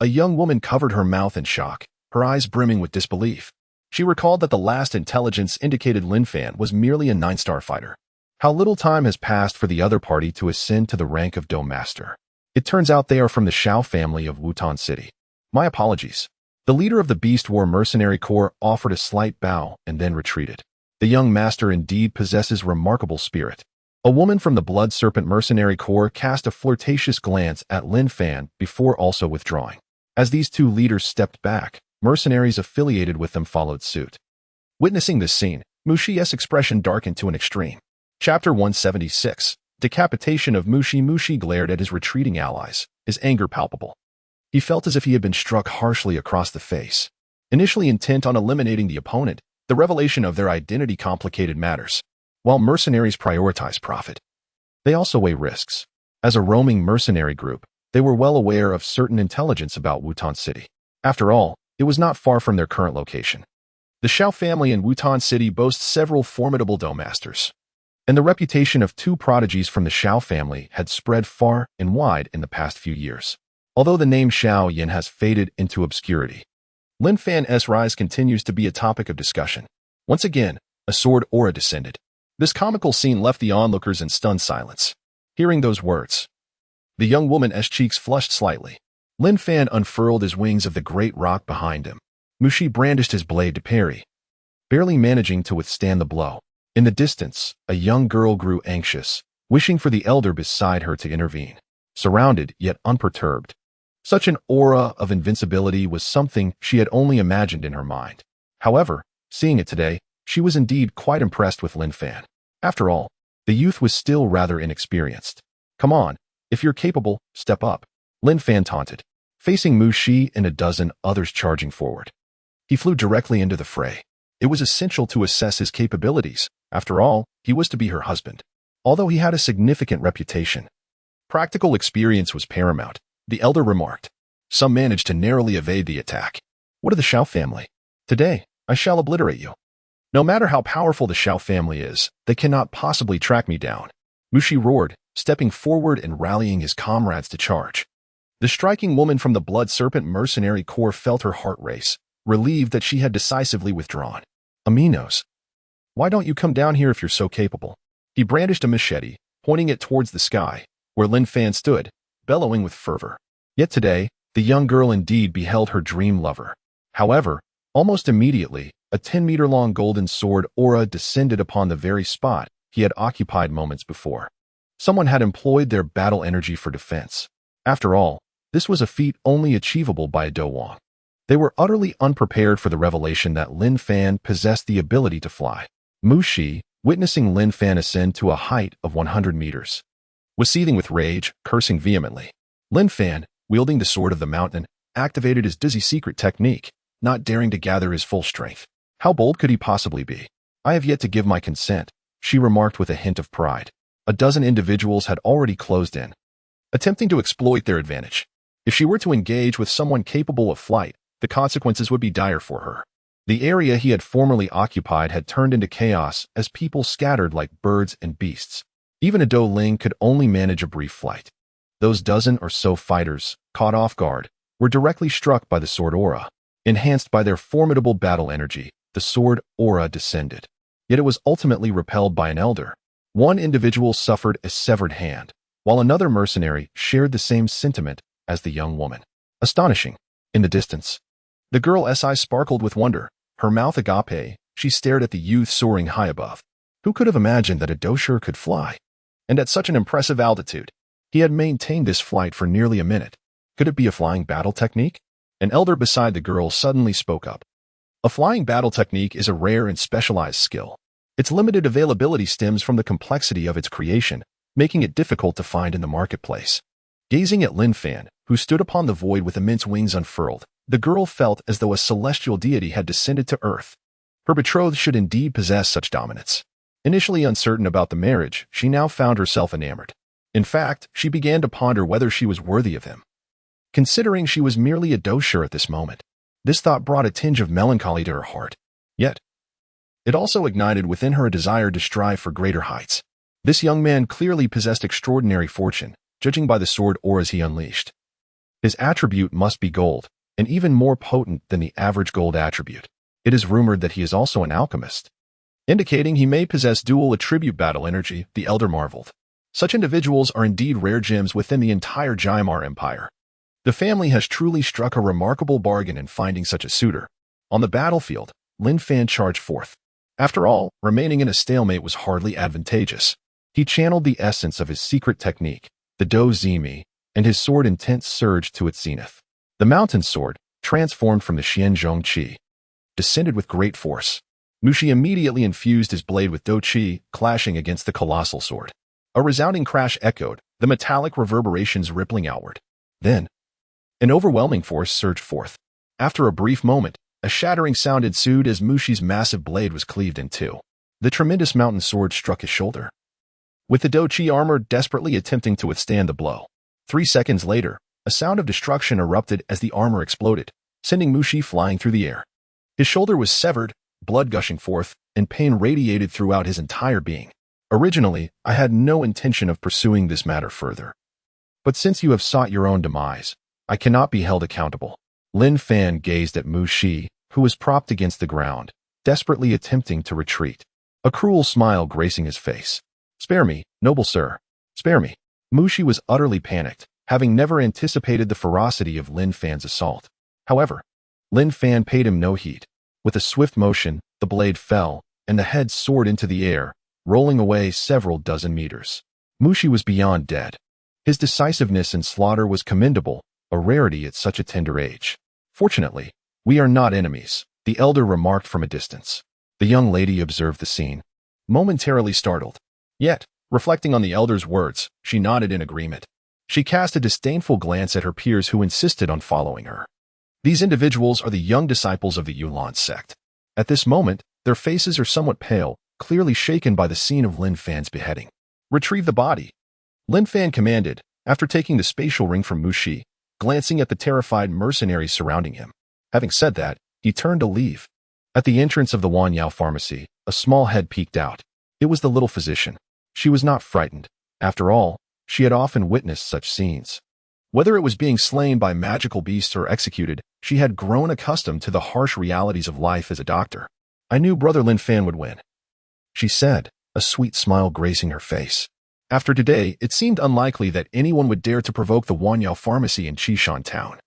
A young woman covered her mouth in shock, her eyes brimming with disbelief. She recalled that the last intelligence indicated Lin Fan was merely a 9-star fighter. How little time has passed for the other party to ascend to the rank of Dou Master. It turns out they are from the Shao family of Wutan City. My apologies. The leader of the Beast War Mercenary Corps offered a slight bow and then retreated. The young master indeed possesses remarkable spirit. A woman from the Blood Serpent Mercenary Corps cast a flirtatious glance at Lin Fan before also withdrawing. As these two leaders stepped back, mercenaries affiliated with them followed suit. Witnessing this scene, Mushi's expression darkened to an extreme. Chapter 176. Decapitation of Mushi. Mushi glared at his retreating allies, his anger palpable. He felt as if he had been struck harshly across the face. Initially intent on eliminating the opponent, the revelation of their identity complicated matters. While mercenaries prioritize profit, they also weigh risks. As a roaming mercenary group, they were well aware of certain intelligence about Wutan City. After all, it was not far from their current location. The Xiao family in Wutan City boasts several formidable Dou masters, and the reputation of two prodigies from the Xiao family had spread far and wide in the past few years. Although the name Xiao Yin has faded into obscurity, Lin Fan's rise continues to be a topic of discussion. Once again, a sword aura descended. This comical scene left the onlookers in stunned silence. Hearing those words, the young woman's cheeks flushed slightly. Lin Fan unfurled his wings of the great rock behind him. Mushi brandished his blade to parry, barely managing to withstand the blow. In the distance, a young girl grew anxious, wishing for the elder beside her to intervene. Surrounded, yet unperturbed, such an aura of invincibility was something she had only imagined in her mind. However, seeing it today, she was indeed quite impressed with Lin Fan. After all, the youth was still rather inexperienced. Come on, if you're capable, step up, Lin Fan taunted, facing Mushi and a dozen others charging forward. He flew directly into the fray. It was essential to assess his capabilities. After all, he was to be her husband. Although he had a significant reputation, practical experience was paramount, the elder remarked. Some managed to narrowly evade the attack. What of the Xiao family? Today, I shall obliterate you. No matter how powerful the Xiao family is, they cannot possibly track me down. Mushi roared, stepping forward and rallying his comrades to charge. The striking woman from the Blood Serpent Mercenary Corps felt her heart race, relieved that she had decisively withdrawn. Aminos, why don't you come down here if you're so capable? He brandished a machete, pointing it towards the sky, where Lin Fan stood, bellowing with fervor. Yet today, the young girl indeed beheld her dream lover. However, almost immediately, a 10-meter-long golden sword aura descended upon the very spot he had occupied moments before. Someone had employed their battle energy for defense. After all, this was a feat only achievable by a Douwang. They were utterly unprepared for the revelation that Lin Fan possessed the ability to fly. Mushi, witnessing Lin Fan ascend to a height of 100 meters, was seething with rage, cursing vehemently. Lin Fan, wielding the sword of the mountain, activated his dizzy secret technique, not daring to gather his full strength. How bold could he possibly be? I have yet to give my consent, she remarked with a hint of pride. A dozen individuals had already closed in, attempting to exploit their advantage. If she were to engage with someone capable of flight, the consequences would be dire for her. The area he had formerly occupied had turned into chaos as people scattered like birds and beasts. Even a Dou Ling could only manage a brief flight. Those dozen or so fighters, caught off guard, were directly struck by the sword aura. Enhanced by their formidable battle energy, the sword aura descended. Yet it was ultimately repelled by an elder. One individual suffered a severed hand, while another mercenary shared the same sentiment as the young woman. Astonishing. In the distance, the girl's eyes sparkled with wonder. Her mouth agape, she stared at the youth soaring high above. Who could have imagined that a Doucher could fly? And at such an impressive altitude. He had maintained this flight for nearly a minute. Could it be a flying battle technique? An elder beside the girl suddenly spoke up. A flying battle technique is a rare and specialized skill. Its limited availability stems from the complexity of its creation, making it difficult to find in the marketplace. Gazing at Lin Fan, who stood upon the void with immense wings unfurled, the girl felt as though a celestial deity had descended to earth. Her betrothed should indeed possess such dominance. Initially uncertain about the marriage, she now found herself enamored. In fact, she began to ponder whether she was worthy of him. Considering she was merely a Doucher at this moment, this thought brought a tinge of melancholy to her heart. Yet, it also ignited within her a desire to strive for greater heights. This young man clearly possessed extraordinary fortune, judging by the sword auras he unleashed. His attribute must be gold, and even more potent than the average gold attribute. It is rumored that he is also an alchemist, indicating he may possess dual attribute battle energy, the elder marveled. Such individuals are indeed rare gems within the entire Jaimar Empire. The family has truly struck a remarkable bargain in finding such a suitor. On the battlefield, Lin Fan charged forth. After all, remaining in a stalemate was hardly advantageous. He channeled the essence of his secret technique, the Dou Zimi, and his sword intent surged to its zenith. The mountain sword, transformed from the Xianzhong Qi, descended with great force. Mushi immediately infused his blade with Dou Qi, clashing against the colossal sword. A resounding crash echoed, the metallic reverberations rippling outward. Then, an overwhelming force surged forth. After a brief moment, a shattering sound ensued as Mushi's massive blade was cleaved in two. The tremendous mountain sword struck his shoulder, with the Dou Qi armor desperately attempting to withstand the blow. 3 seconds later, a sound of destruction erupted as the armor exploded, sending Mushi flying through the air. His shoulder was severed, blood gushing forth, and pain radiated throughout his entire being. Originally, I had no intention of pursuing this matter further. But since you have sought your own demise, I cannot be held accountable. Lin Fan gazed at Mushi, who was propped against the ground, desperately attempting to retreat. A cruel smile gracing his face. "Spare me, noble sir. Spare me." Mushi was utterly panicked, having never anticipated the ferocity of Lin Fan's assault. However, Lin Fan paid him no heed. With a swift motion, the blade fell, and the head soared into the air, rolling away several dozen meters. Mushi was beyond dead. His decisiveness in slaughter was commendable, a rarity at such a tender age. "Fortunately, we are not enemies," the elder remarked from a distance. The young lady observed the scene, momentarily startled. Yet, reflecting on the elder's words, she nodded in agreement. She cast a disdainful glance at her peers who insisted on following her. These individuals are the young disciples of the Yulan sect. At this moment, their faces are somewhat pale, clearly shaken by the scene of Lin Fan's beheading. "Retrieve the body," Lin Fan commanded, after taking the spatial ring from Mushi, glancing at the terrified mercenaries surrounding him. Having said that, he turned to leave. At the entrance of the Wanyao pharmacy, a small head peeked out. It was the little physician. She was not frightened. After all, she had often witnessed such scenes. Whether it was being slain by magical beasts or executed, she had grown accustomed to the harsh realities of life as a doctor. "I knew Brother Lin Fan would win," she said, a sweet smile gracing her face. After today, it seemed unlikely that anyone would dare to provoke the Wanyao pharmacy in Qishan town.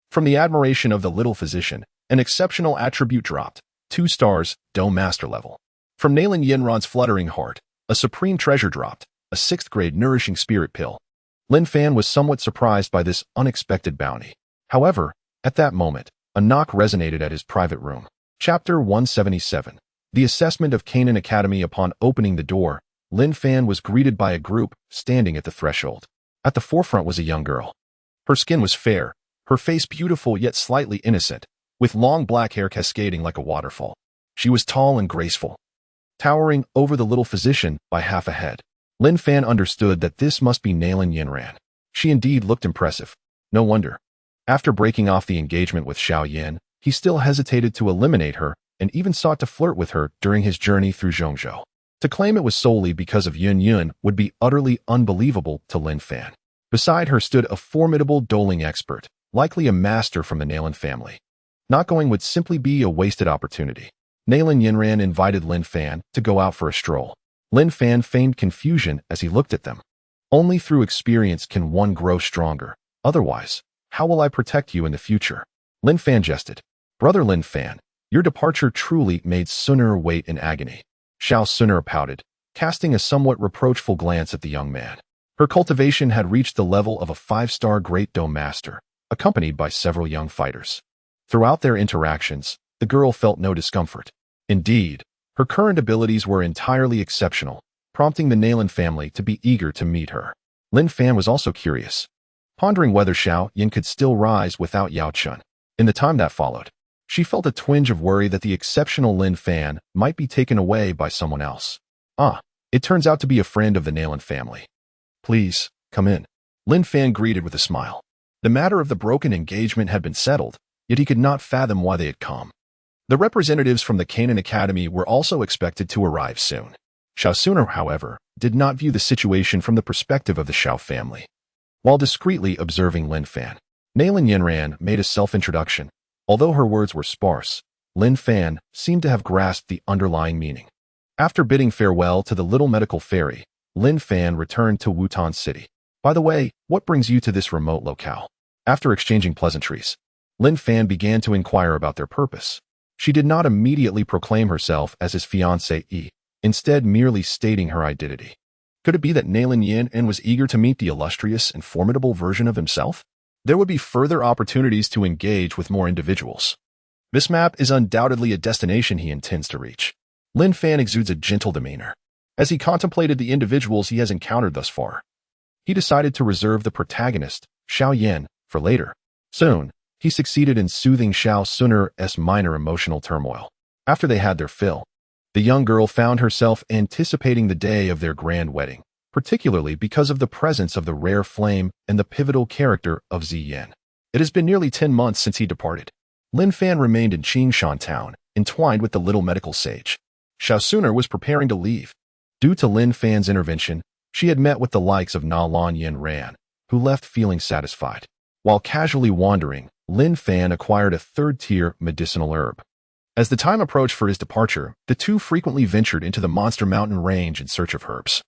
From the admiration of the little physician, an exceptional attribute dropped. 2 stars, Dome Master level. From Nalin Yinran's fluttering heart, a supreme treasure dropped, a 6th grade nourishing spirit pill. Lin Fan was somewhat surprised by this unexpected bounty. However, at that moment, a knock resonated at his private room. Chapter 177. The assessment of Canaan Academy. Upon opening the door, Lin Fan was greeted by a group standing at the threshold. At the forefront was a young girl. Her skin was fair, her face beautiful yet slightly innocent, with long black hair cascading like a waterfall. She was tall and graceful, towering over the little physician by half a head. Lin Fan understood that this must be Nalin Yinran. She indeed looked impressive. No wonder. After breaking off the engagement with Xiao Yin, he still hesitated to eliminate her and even sought to flirt with her during his journey through Zhongzhou. To claim it was solely because of Yun Yun would be utterly unbelievable to Lin Fan. Beside her stood a formidable doling expert, likely a master from the Nalin family. Not going would simply be a wasted opportunity. Nalin Yinran invited Lin Fan to go out for a stroll. Lin Fan feigned confusion as he looked at them. Only through experience can one grow stronger. Otherwise, how will I protect you in the future? Lin Fan jested. Brother Lin Fan, your departure truly made Suner wait in agony. Xiao Suner pouted, casting a somewhat reproachful glance at the young man. Her cultivation had reached the level of a 5-star Great Dome Master, accompanied by several young fighters. Throughout their interactions, the girl felt no discomfort. Indeed, her current abilities were entirely exceptional, prompting the Nalin family to be eager to meet her. Lin Fan was also curious, pondering whether Xiao Yin could still rise without Yao Chun. In the time that followed, she felt a twinge of worry that the exceptional Lin Fan might be taken away by someone else. It turns out to be a friend of the Nalin family. Please, come in. Lin Fan greeted with a smile. The matter of the broken engagement had been settled, yet he could not fathom why they had come. The representatives from the Canaan Academy were also expected to arrive soon. Xiao Suner, however, did not view the situation from the perspective of the Xiao family. While discreetly observing Lin Fan, Nalin Yinran made a self-introduction. Although her words were sparse, Lin Fan seemed to have grasped the underlying meaning. After bidding farewell to the little medical fairy, Lin Fan returned to Wutan City. By the way, what brings you to this remote locale? After exchanging pleasantries, Lin Fan began to inquire about their purpose. She did not immediately proclaim herself as his fiancée, instead merely stating her identity. Could it be that Nalin Yin was eager to meet the illustrious and formidable version of himself? There would be further opportunities to engage with more individuals. This map is undoubtedly a destination he intends to reach. Lin Fan exudes a gentle demeanor. As he contemplated the individuals he has encountered thus far, he decided to reserve the protagonist, Xiao Yan, for later. Soon, he succeeded in soothing Xiao Suner's minor emotional turmoil. After they had their fill, the young girl found herself anticipating the day of their grand wedding, particularly because of the presence of the rare flame and the pivotal character of Xue Qinghe. It has been nearly 10 months since he departed. Lin Fan remained in Qingshan town, entwined with the little medical sage. Xiao Suner was preparing to leave. Due to Lin Fan's intervention, she had met with the likes of Na Lan Yin Ran, who left feeling satisfied. While casually wandering, Lin Fan acquired a third-tier medicinal herb. As the time approached for his departure, the two frequently ventured into the Monster Mountain range in search of herbs,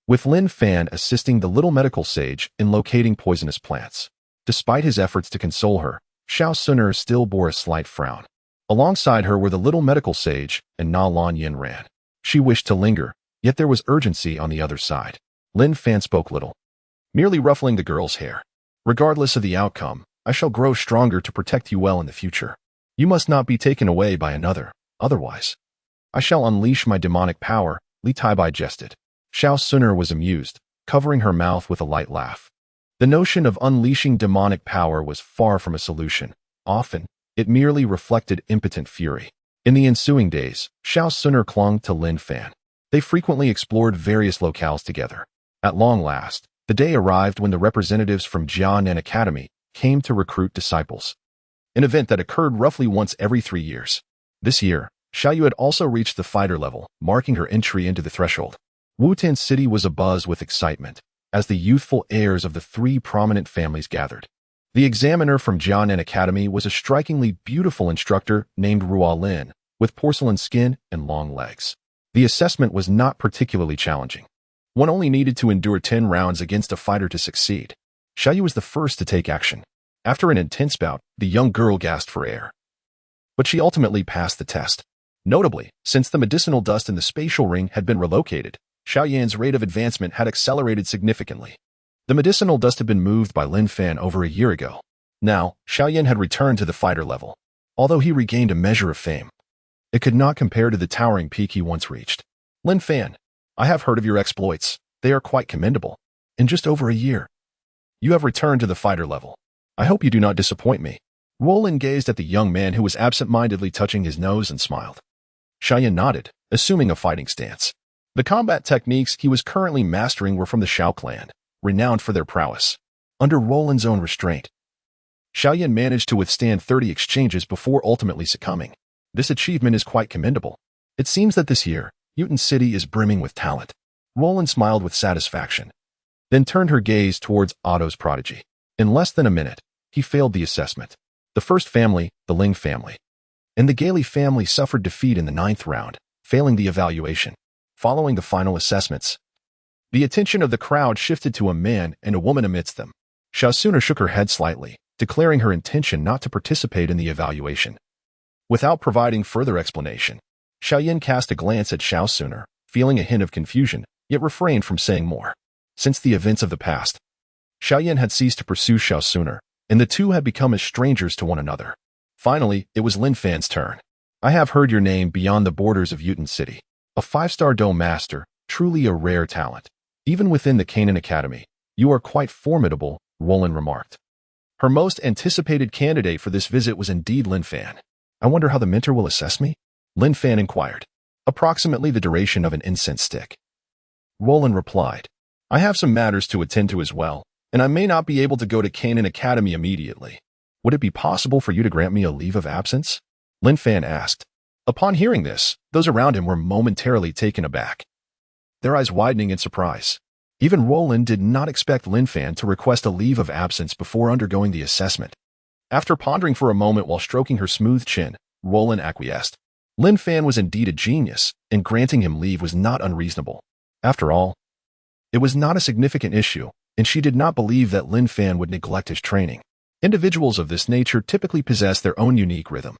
with Lin Fan assisting the little medical sage in locating poisonous plants. Despite his efforts to console her, Xiao Suner still bore a slight frown. Alongside her were the little medical sage and Na Lan Yin Ran. She wished to linger, yet there was urgency on the other side. Lin Fan spoke little, merely ruffling the girl's hair. Regardless of the outcome, I shall grow stronger to protect you well in the future. You must not be taken away by another, otherwise I shall unleash my demonic power, Li Bai jested. Xiao Suner was amused, covering her mouth with a light laugh. The notion of unleashing demonic power was far from a solution. Often, it merely reflected impotent fury. In the ensuing days, Xiao Suner clung to Lin Fan. They frequently explored various locales together. At long last, the day arrived when the representatives from Qian Academy came to recruit disciples, an event that occurred roughly once every 3 years. This year, Xiaoyu had also reached the fighter level, marking her entry into the threshold. Wutan City was abuzz with excitement as the youthful heirs of the 3 prominent families gathered. The examiner from Qian Academy was a strikingly beautiful instructor named Ruo Lin, with porcelain skin and long legs. The assessment was not particularly challenging. One only needed to endure 10 rounds against a fighter to succeed. Xiaoyu was the first to take action. After an intense bout, the young girl gasped for air, but she ultimately passed the test. Notably, since the medicinal dust in the spatial ring had been relocated, Xiao Yan's rate of advancement had accelerated significantly. The medicinal dust had been moved by Lin Fan over a year ago. Now, Xiao Yan had returned to the fighter level. Although he regained a measure of fame, it could not compare to the towering peak he once reached. Lin Fan, I have heard of your exploits. They are quite commendable. In just over a year, you have returned to the fighter level. I hope you do not disappoint me. Roland gazed at the young man who was absent-mindedly touching his nose and smiled. Xiao Yan nodded, assuming a fighting stance. The combat techniques he was currently mastering were from the Shao clan, renowned for their prowess. Under Roland's own restraint, Xiao Yan managed to withstand 30 exchanges before ultimately succumbing. This achievement is quite commendable. It seems that this year, Wutan City is brimming with talent. Roland smiled with satisfaction, then turned her gaze towards Otto's prodigy. In less than a minute, he failed the assessment. The first family, the Ling family, and the Gailey family suffered defeat in the 9th round, failing the evaluation. Following the final assessments, the attention of the crowd shifted to a man and a woman amidst them. Xiao Suner shook her head slightly, declaring her intention not to participate in the evaluation. Without providing further explanation, Xiao Yan cast a glance at Xiao Suner, feeling a hint of confusion, yet refrained from saying more. Since the events of the past, Xiao Yan had ceased to pursue Xiao Suner, and the two had become as strangers to one another. Finally, it was Lin Fan's turn. I have heard your name beyond the borders of Wutan City. A 5-star Dou master, truly a rare talent. Even within the Canaan Academy, you are quite formidable, Roland remarked. Her most anticipated candidate for this visit was indeed Lin Fan. I wonder how the mentor will assess me? Lin Fan inquired. Approximately the duration of an incense stick. Roland replied. I have some matters to attend to as well, and I may not be able to go to Canaan Academy immediately. Would it be possible for you to grant me a leave of absence? Lin Fan asked. Upon hearing this, those around him were momentarily taken aback, their eyes widening in surprise. Even Roland did not expect Lin Fan to request a leave of absence before undergoing the assessment. After pondering for a moment while stroking her smooth chin, Roland acquiesced. Lin Fan was indeed a genius, and granting him leave was not unreasonable. After all, it was not a significant issue, and she did not believe that Lin Fan would neglect his training. Individuals of this nature typically possess their own unique rhythm.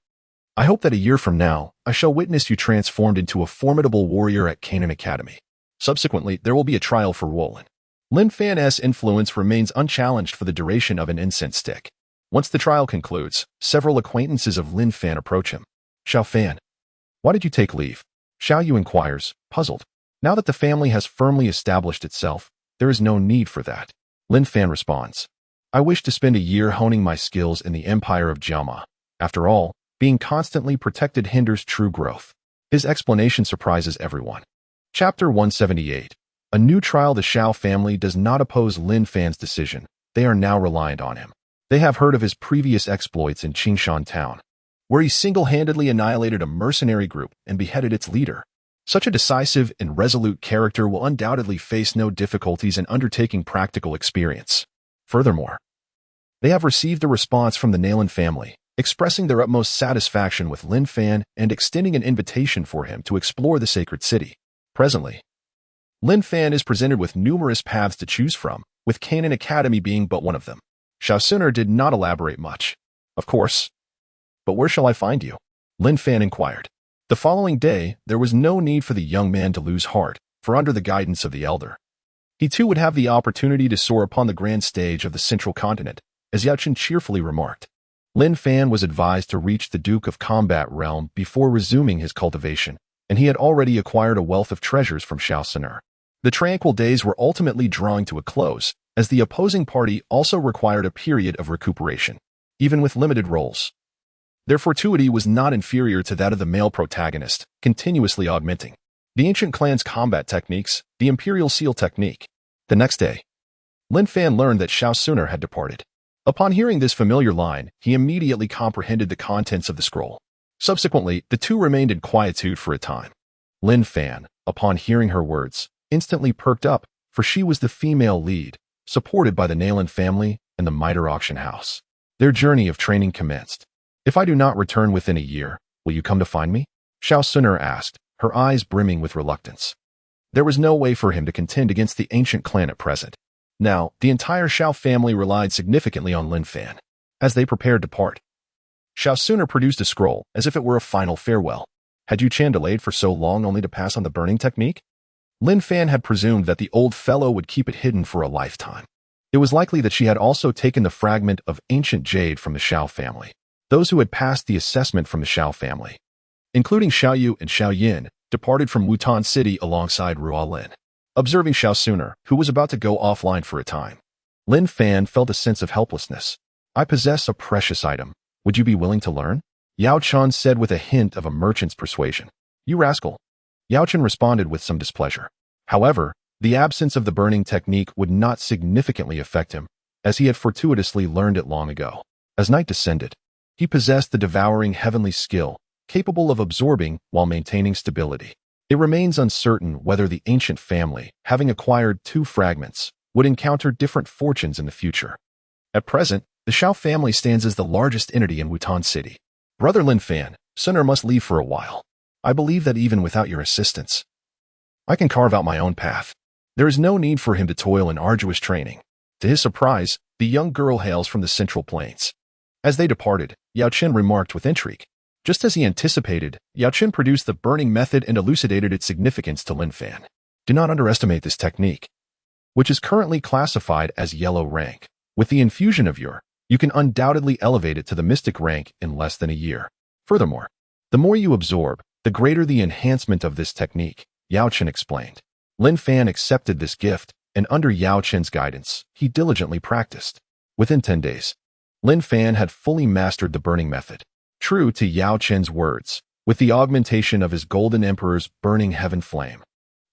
I hope that a year from now, I shall witness you transformed into a formidable warrior at Canaan Academy. Subsequently, there will be a trial for Roland. Lin Fan's influence remains unchallenged for the duration of an incense stick. Once the trial concludes, several acquaintances of Lin Fan approach him. Xiao Fan, why did you take leave? Xiao Yu inquires, puzzled. Now that the family has firmly established itself, there is no need for that. Lin Fan responds. I wish to spend a year honing my skills in the empire of Jiama. After all, being constantly protected hinders true growth. His explanation surprises everyone. Chapter 178. A new trial. The Xiao family does not oppose Lin Fan's decision. They are now reliant on him. They have heard of his previous exploits in Qingshan town, where he single-handedly annihilated a mercenary group and beheaded its leader. Such a decisive and resolute character will undoubtedly face no difficulties in undertaking practical experience. Furthermore, they have received a response from the Lin family, expressing their utmost satisfaction with Lin Fan and extending an invitation for him to explore the sacred city. Presently, Lin Fan is presented with numerous paths to choose from, with Canaan Academy being but one of them. Xiao Suner did not elaborate much. Of course. But where shall I find you? Lin Fan inquired. The following day, there was no need for the young man to lose heart, for under the guidance of the elder, he too would have the opportunity to soar upon the grand stage of the central continent, as Yao Qin cheerfully remarked. Lin Fan was advised to reach the Duke of Combat realm before resuming his cultivation, and he had already acquired a wealth of treasures from Xiao Suner. The tranquil days were ultimately drawing to a close, as the opposing party also required a period of recuperation, even with limited roles. Their fortuity was not inferior to that of the male protagonist, continuously augmenting the ancient clan's combat techniques, the Imperial Seal technique. The next day, Lin Fan learned that Xiao Suner had departed. Upon hearing this familiar line, he immediately comprehended the contents of the scroll. Subsequently, the two remained in quietude for a time. Lin Fan, upon hearing her words, instantly perked up, for she was the female lead, supported by the Lin family and the Mitre auction house. Their journey of training commenced. If I do not return within a year, will you come to find me? Xiao Suner asked, her eyes brimming with reluctance. There was no way for him to contend against the ancient clan at present. Now, the entire Xiao family relied significantly on Lin Fan. As they prepared to part, Xiao Suner produced a scroll, as if it were a final farewell. Had Yu Qian delayed for so long only to pass on the burning technique? Lin Fan had presumed that the old fellow would keep it hidden for a lifetime. It was likely that she had also taken the fragment of ancient jade from the Xiao family. Those who had passed the assessment from the Xiao family, including Xiao Yu and Xiao Yin, departed from Wutan City alongside Ruo Lin. Observing Xiao Suner, who was about to go offline for a time, Lin Fan felt a sense of helplessness. I possess a precious item. Would you be willing to learn? Yao Chen said with a hint of a merchant's persuasion. You rascal. Yao Chen responded with some displeasure. However, the absence of the burning technique would not significantly affect him, as he had fortuitously learned it long ago. As night descended, he possessed the devouring heavenly skill, capable of absorbing while maintaining stability. It remains uncertain whether the ancient family, having acquired two fragments, would encounter different fortunes in the future. At present, the Xiao family stands as the largest entity in Wutan City. Brother Lin Fan, Suner must leave for a while. I believe that even without your assistance, I can carve out my own path. There is no need for him to toil in arduous training. To his surprise, the young girl hails from the Central Plains. As they departed, Yao Chen remarked with intrigue. Just as he anticipated, Yao Chen produced the burning method and elucidated its significance to Lin Fan. Do not underestimate this technique, which is currently classified as yellow rank. With the infusion of you can undoubtedly elevate it to the mystic rank in less than a year. Furthermore, the more you absorb, the greater the enhancement of this technique, Yao Chen explained. Lin Fan accepted this gift, and under Yao Chen's guidance, he diligently practiced. Within 10 days, Lin Fan had fully mastered the burning method. True to Yao Chen's words, with the augmentation of his Golden Emperor's burning heaven flame,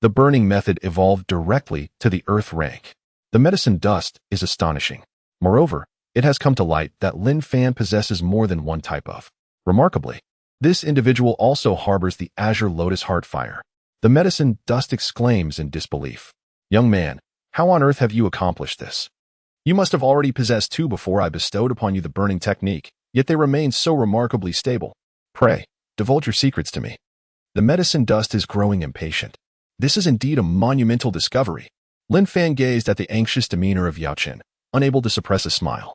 the burning method evolved directly to the earth rank. The medicine dust is astonishing. Moreover, it has come to light that Lin Fan possesses more than one type of. Remarkably, this individual also harbors the azure lotus heart fire. The medicine dust exclaims in disbelief. Young man, how on earth have you accomplished this? You must have already possessed two before I bestowed upon you the burning technique, yet they remain so remarkably stable. Pray, divulge your secrets to me. The medicine dust is growing impatient. This is indeed a monumental discovery. Lin Fan gazed at the anxious demeanor of Yao Chen, unable to suppress a smile.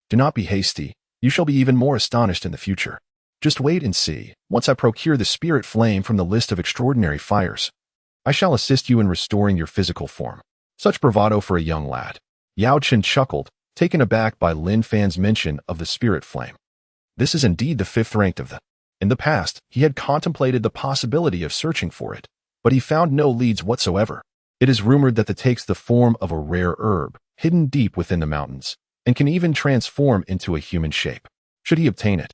Do not be hasty. You shall be even more astonished in the future. Just wait and see. Once I procure the spirit flame from the list of extraordinary fires, I shall assist you in restoring your physical form. Such bravado for a young lad. Yao Chen chuckled, taken aback by Lin Fan's mention of the spirit flame. This is indeed the fifth rank of the In the past, he had contemplated the possibility of searching for it, but he found no leads whatsoever. It is rumored that it takes the form of a rare herb, hidden deep within the mountains, and can even transform into a human shape. Should he obtain it,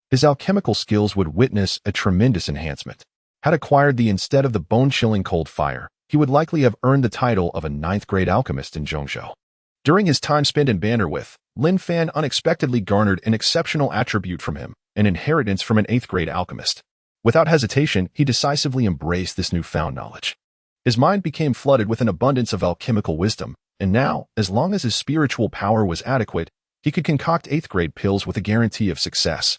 his alchemical skills would witness a tremendous enhancement. Had acquired the instead of the bone-chilling cold fire, he would likely have earned the title of a 9th-grade alchemist in Zhongzhou. During his time spent in Bannerwith, Lin Fan unexpectedly garnered an exceptional attribute from him, an inheritance from an 8th-grade alchemist. Without hesitation, he decisively embraced this newfound knowledge. His mind became flooded with an abundance of alchemical wisdom, and now, as long as his spiritual power was adequate, he could concoct 8th-grade pills with a guarantee of success.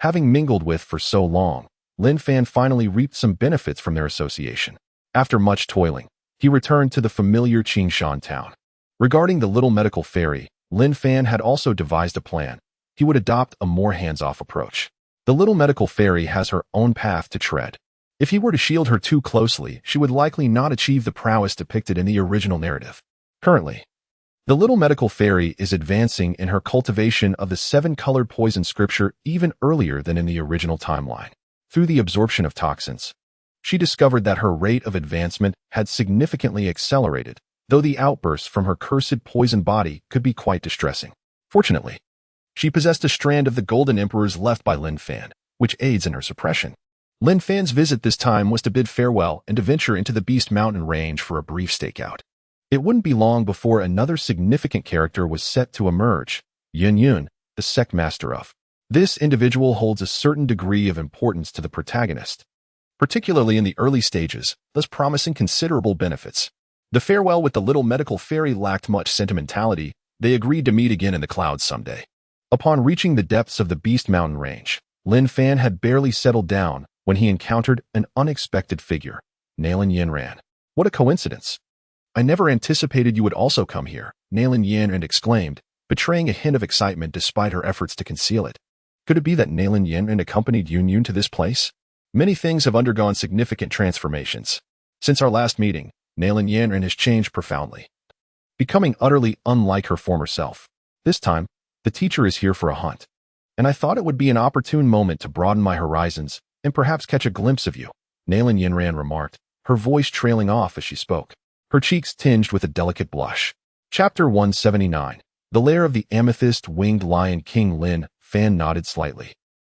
Having mingled with for so long, Lin Fan finally reaped some benefits from their association. After much toiling, he returned to the familiar Qingshan town. Regarding the little medical fairy, Lin Fan had also devised a plan. He would adopt a more hands-off approach. The little medical fairy has her own path to tread. If he were to shield her too closely, she would likely not achieve the prowess depicted in the original narrative. Currently, the little medical fairy is advancing in her cultivation of the 7-colored poison scripture even earlier than in the original timeline. Through the absorption of toxins, she discovered that her rate of advancement had significantly accelerated, though the outbursts from her cursed poison body could be quite distressing. Fortunately, she possessed a strand of the Golden Emperors left by Lin Fan, which aids in her suppression. Lin Fan's visit this time was to bid farewell and to venture into the Beast Mountain range for a brief stakeout. It wouldn't be long before another significant character was set to emerge, Yun Yun, the sect master of. This individual holds a certain degree of importance to the protagonist, particularly in the early stages, thus promising considerable benefits. The farewell with the little medical fairy lacked much sentimentality. They agreed to meet again in the clouds someday. Upon reaching the depths of the Beast Mountain range, Lin Fan had barely settled down when he encountered an unexpected figure, Nalin Yanran. What a coincidence! I never anticipated you would also come here, Nalin Yanran exclaimed, betraying a hint of excitement despite her efforts to conceal it. Could it be that Nalin Yanran accompanied Yun Yun to this place? Many things have undergone significant transformations. Since our last meeting, Nalin Yanran has changed profoundly, becoming utterly unlike her former self. This time, the teacher is here for a hunt, and I thought it would be an opportune moment to broaden my horizons and perhaps catch a glimpse of you, Nalin Yanran remarked, her voice trailing off as she spoke, her cheeks tinged with a delicate blush. Chapter 179. The Lair of the Amethyst-Winged Lion. King Lin Fan nodded slightly.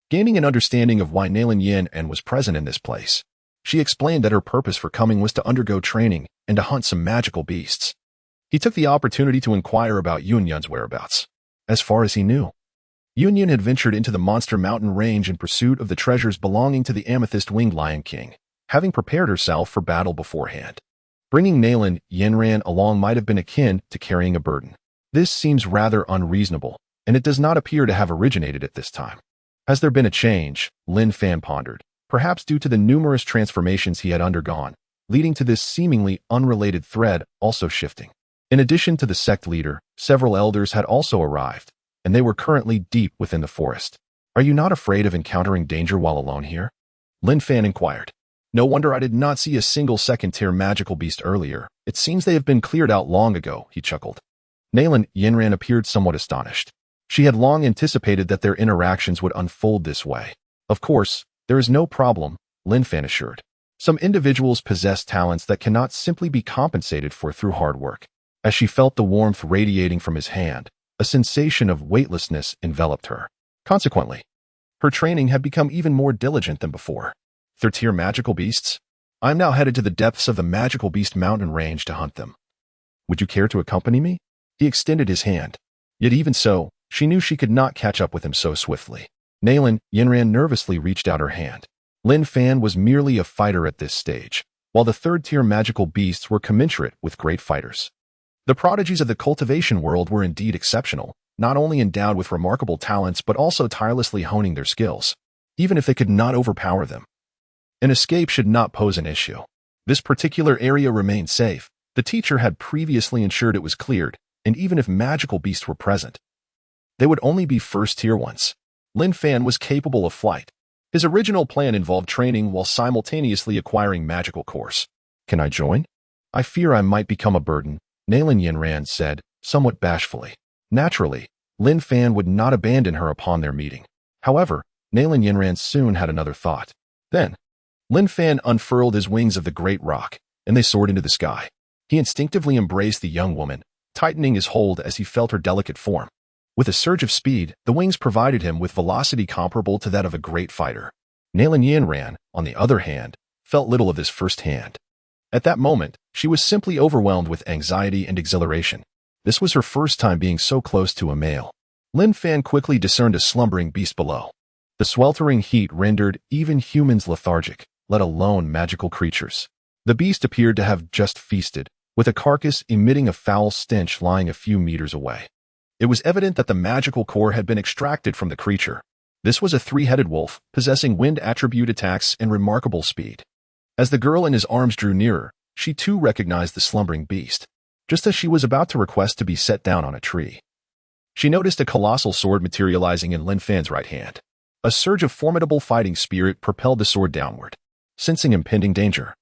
Gaining an understanding of why Nalin Yanran was present in this place, she explained that her purpose for coming was to undergo training and to hunt some magical beasts. He took the opportunity to inquire about Yun Yun's whereabouts. As far as he knew, Yun Yun had ventured into the Monster Mountain range in pursuit of the treasures belonging to the Amethyst-Winged Lion King, having prepared herself for battle beforehand. Bringing Nalin Yanran along might have been akin to carrying a burden. This seems rather unreasonable, and it does not appear to have originated at this time. Has there been a change? Lin Fan pondered, perhaps due to the numerous transformations he had undergone, leading to this seemingly unrelated thread also shifting. In addition to the sect leader, several elders had also arrived, and they were currently deep within the forest. Are you not afraid of encountering danger while alone here? Lin Fan inquired. No wonder I did not see a single second-tier magical beast earlier. It seems they have been cleared out long ago, he chuckled. Nalin Yanran appeared somewhat astonished. She had long anticipated that their interactions would unfold this way. Of course, there is no problem, Lin Fan assured. Some individuals possess talents that cannot simply be compensated for through hard work. As she felt the warmth radiating from his hand, a sensation of weightlessness enveloped her. Consequently, her training had become even more diligent than before. Third-tier magical beasts? I am now headed to the depths of the Magical Beast Mountain range to hunt them. Would you care to accompany me? He extended his hand. Yet even so, she knew she could not catch up with him so swiftly. Nalin Yanran nervously reached out her hand. Lin Fan was merely a fighter at this stage, while the third-tier magical beasts were commensurate with great fighters. The prodigies of the cultivation world were indeed exceptional, not only endowed with remarkable talents but also tirelessly honing their skills, even if they could not overpower them. An escape should not pose an issue. This particular area remained safe. The teacher had previously ensured it was cleared, and even if magical beasts were present, they would only be first-tier ones. Lin Fan was capable of flight. His original plan involved training while simultaneously acquiring magical cores. Can I join? I fear I might become a burden, Nalin Yanran said, somewhat bashfully. Naturally, Lin Fan would not abandon her upon their meeting. However, Lin Yanran soon had another thought. Then, Lin Fan unfurled his wings of the great rock, and they soared into the sky. He instinctively embraced the young woman, tightening his hold as he felt her delicate form. With a surge of speed, the wings provided him with velocity comparable to that of a great fighter. Lin Yanran, on the other hand, felt little of this firsthand. At that moment, she was simply overwhelmed with anxiety and exhilaration. This was her first time being so close to a male. Lin Fan quickly discerned a slumbering beast below. The sweltering heat rendered even humans lethargic, let alone magical creatures. The beast appeared to have just feasted, with a carcass emitting a foul stench lying a few meters away. It was evident that the magical core had been extracted from the creature. This was a three-headed wolf, possessing wind attribute attacks and remarkable speed. As the girl in his arms drew nearer, she too recognized the slumbering beast. Just as she was about to request to be set down on a tree, she noticed a colossal sword materializing in Lin Fan's right hand. A surge of formidable fighting spirit propelled the sword downward. Sensing impending danger,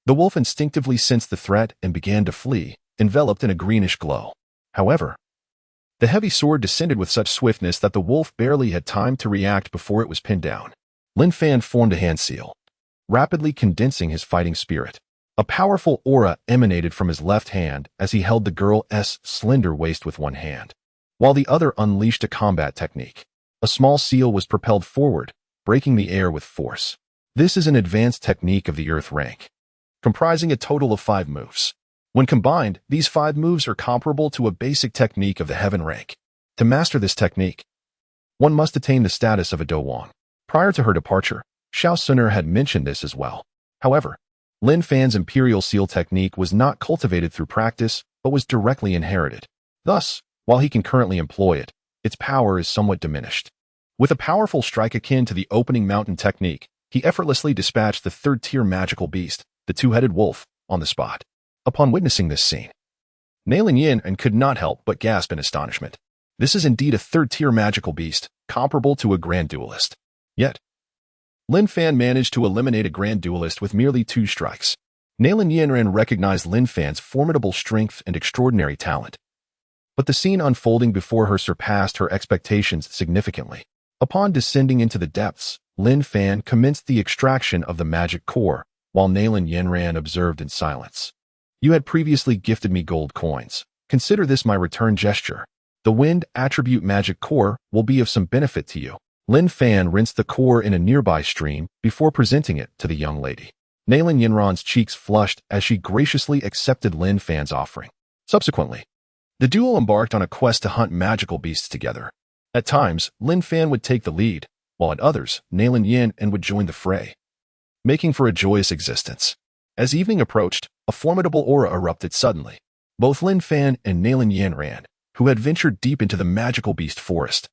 the wolf instinctively sensed the threat and began to flee, enveloped in a greenish glow. However, the heavy sword descended with such swiftness that the wolf barely had time to react before it was pinned down. Lin Fan formed a hand seal, rapidly condensing his fighting spirit. A powerful aura emanated from his left hand as he held the girl's slender waist with one hand, while the other unleashed a combat technique. A small seal was propelled forward, breaking the air with force. This is an advanced technique of the Earth rank, comprising a total of 5 moves. When combined, these 5 moves are comparable to a basic technique of the Heaven rank. To master this technique, one must attain the status of a Douwang. Prior to her departure, Xiao Suner had mentioned this as well. However, Lin Fan's Imperial Seal technique was not cultivated through practice, but was directly inherited. Thus, while he can currently employ it, its power is somewhat diminished. With a powerful strike akin to the opening mountain technique, he effortlessly dispatched the 3rd-tier magical beast, the two-headed wolf, on the spot. Upon witnessing this scene, Lin Yanran could not help but gasp in astonishment. This is indeed a 3rd-tier magical beast, comparable to a grand duelist. Yet, Lin Fan managed to eliminate a grand duelist with merely 2 strikes. Lin Yanran recognized Lin Fan's formidable strength and extraordinary talent. But the scene unfolding before her surpassed her expectations significantly. Upon descending into the depths, Lin Fan commenced the extraction of the magic core, while Lin Yanran observed in silence. You had previously gifted me gold coins. Consider this my return gesture. The wind attribute magic core will be of some benefit to you. Lin Fan rinsed the core in a nearby stream before presenting it to the young lady. Lin Yanran's cheeks flushed as she graciously accepted Lin Fan's offering. Subsequently, the duo embarked on a quest to hunt magical beasts together. At times, Lin Fan would take the lead, while at others, Lin Yanran would join the fray, making for a joyous existence. As evening approached, a formidable aura erupted suddenly. Both Lin Fan and Lin Yanran, who had ventured deep into the magical beast forest,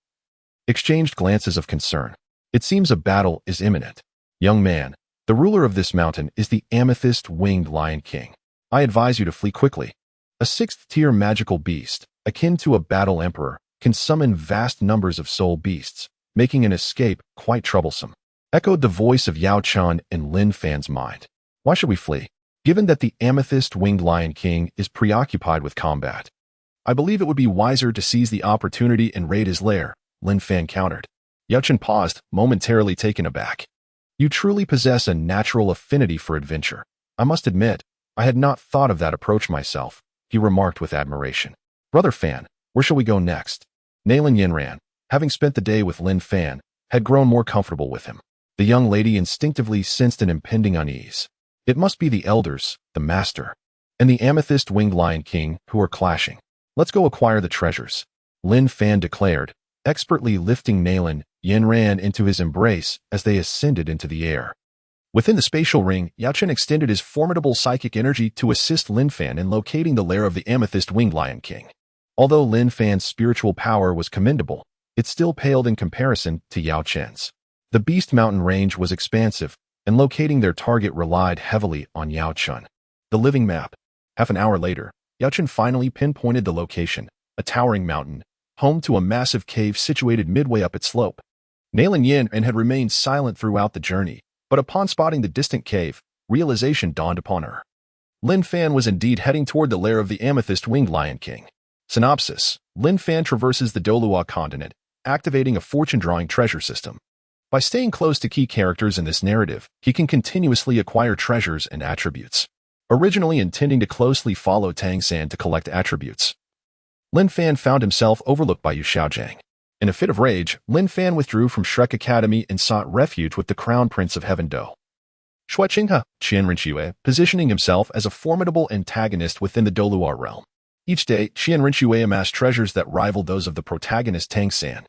exchanged glances of concern. It seems a battle is imminent. Young man, the ruler of this mountain is the amethyst-winged Lion King. I advise you to flee quickly. A 6th-tier magical beast, akin to a battle emperor, can summon vast numbers of soul beasts, making an escape quite troublesome. Echoed the voice of Yao Chan in Lin Fan's mind. Why should we flee? Given that the amethyst-winged Lion King is preoccupied with combat, I believe it would be wiser to seize the opportunity and raid his lair, Lin Fan countered. Yao Chan paused, momentarily taken aback. You truly possess a natural affinity for adventure. I must admit, I had not thought of that approach myself, he remarked with admiration. Brother Fan, where shall we go next? Lin Yanran, having spent the day with Lin Fan, had grown more comfortable with him. The young lady instinctively sensed an impending unease. It must be the elders, the master, and the amethyst-winged Lion King who are clashing. Let's go acquire the treasures, Lin Fan declared, expertly lifting Lin Yanran into his embrace as they ascended into the air. Within the spatial ring, Yao Chan extended his formidable psychic energy to assist Lin Fan in locating the lair of the amethyst-winged Lion King. Although Lin Fan's spiritual power was commendable, it still paled in comparison to Yao Chan's. The Beast Mountain range was expansive, and locating their target relied heavily on Yao Chan. The living map. Half an hour later, Yao Chan finally pinpointed the location, a towering mountain, home to a massive cave situated midway up its slope. Lin Yanran had remained silent throughout the journey, but upon spotting the distant cave, realization dawned upon her. Lin Fan was indeed heading toward the lair of the amethyst-winged Lion King. Synopsis: Lin Fan traverses the Douluo Continent, activating a fortune-drawing treasure system. By staying close to key characters in this narrative, he can continuously acquire treasures and attributes. Originally intending to closely follow Tang San to collect attributes, Lin Fan found himself overlooked by Xue Qinghe. In a fit of rage, Lin Fan withdrew from Shrek Academy and sought refuge with the crowned Prince of Heaven Dou, Xue Qinghe, Renxue, positioning himself as a formidable antagonist within the Douluo realm. Each day, Qian Renxue amassed treasures that rivaled those of the protagonist Tang San,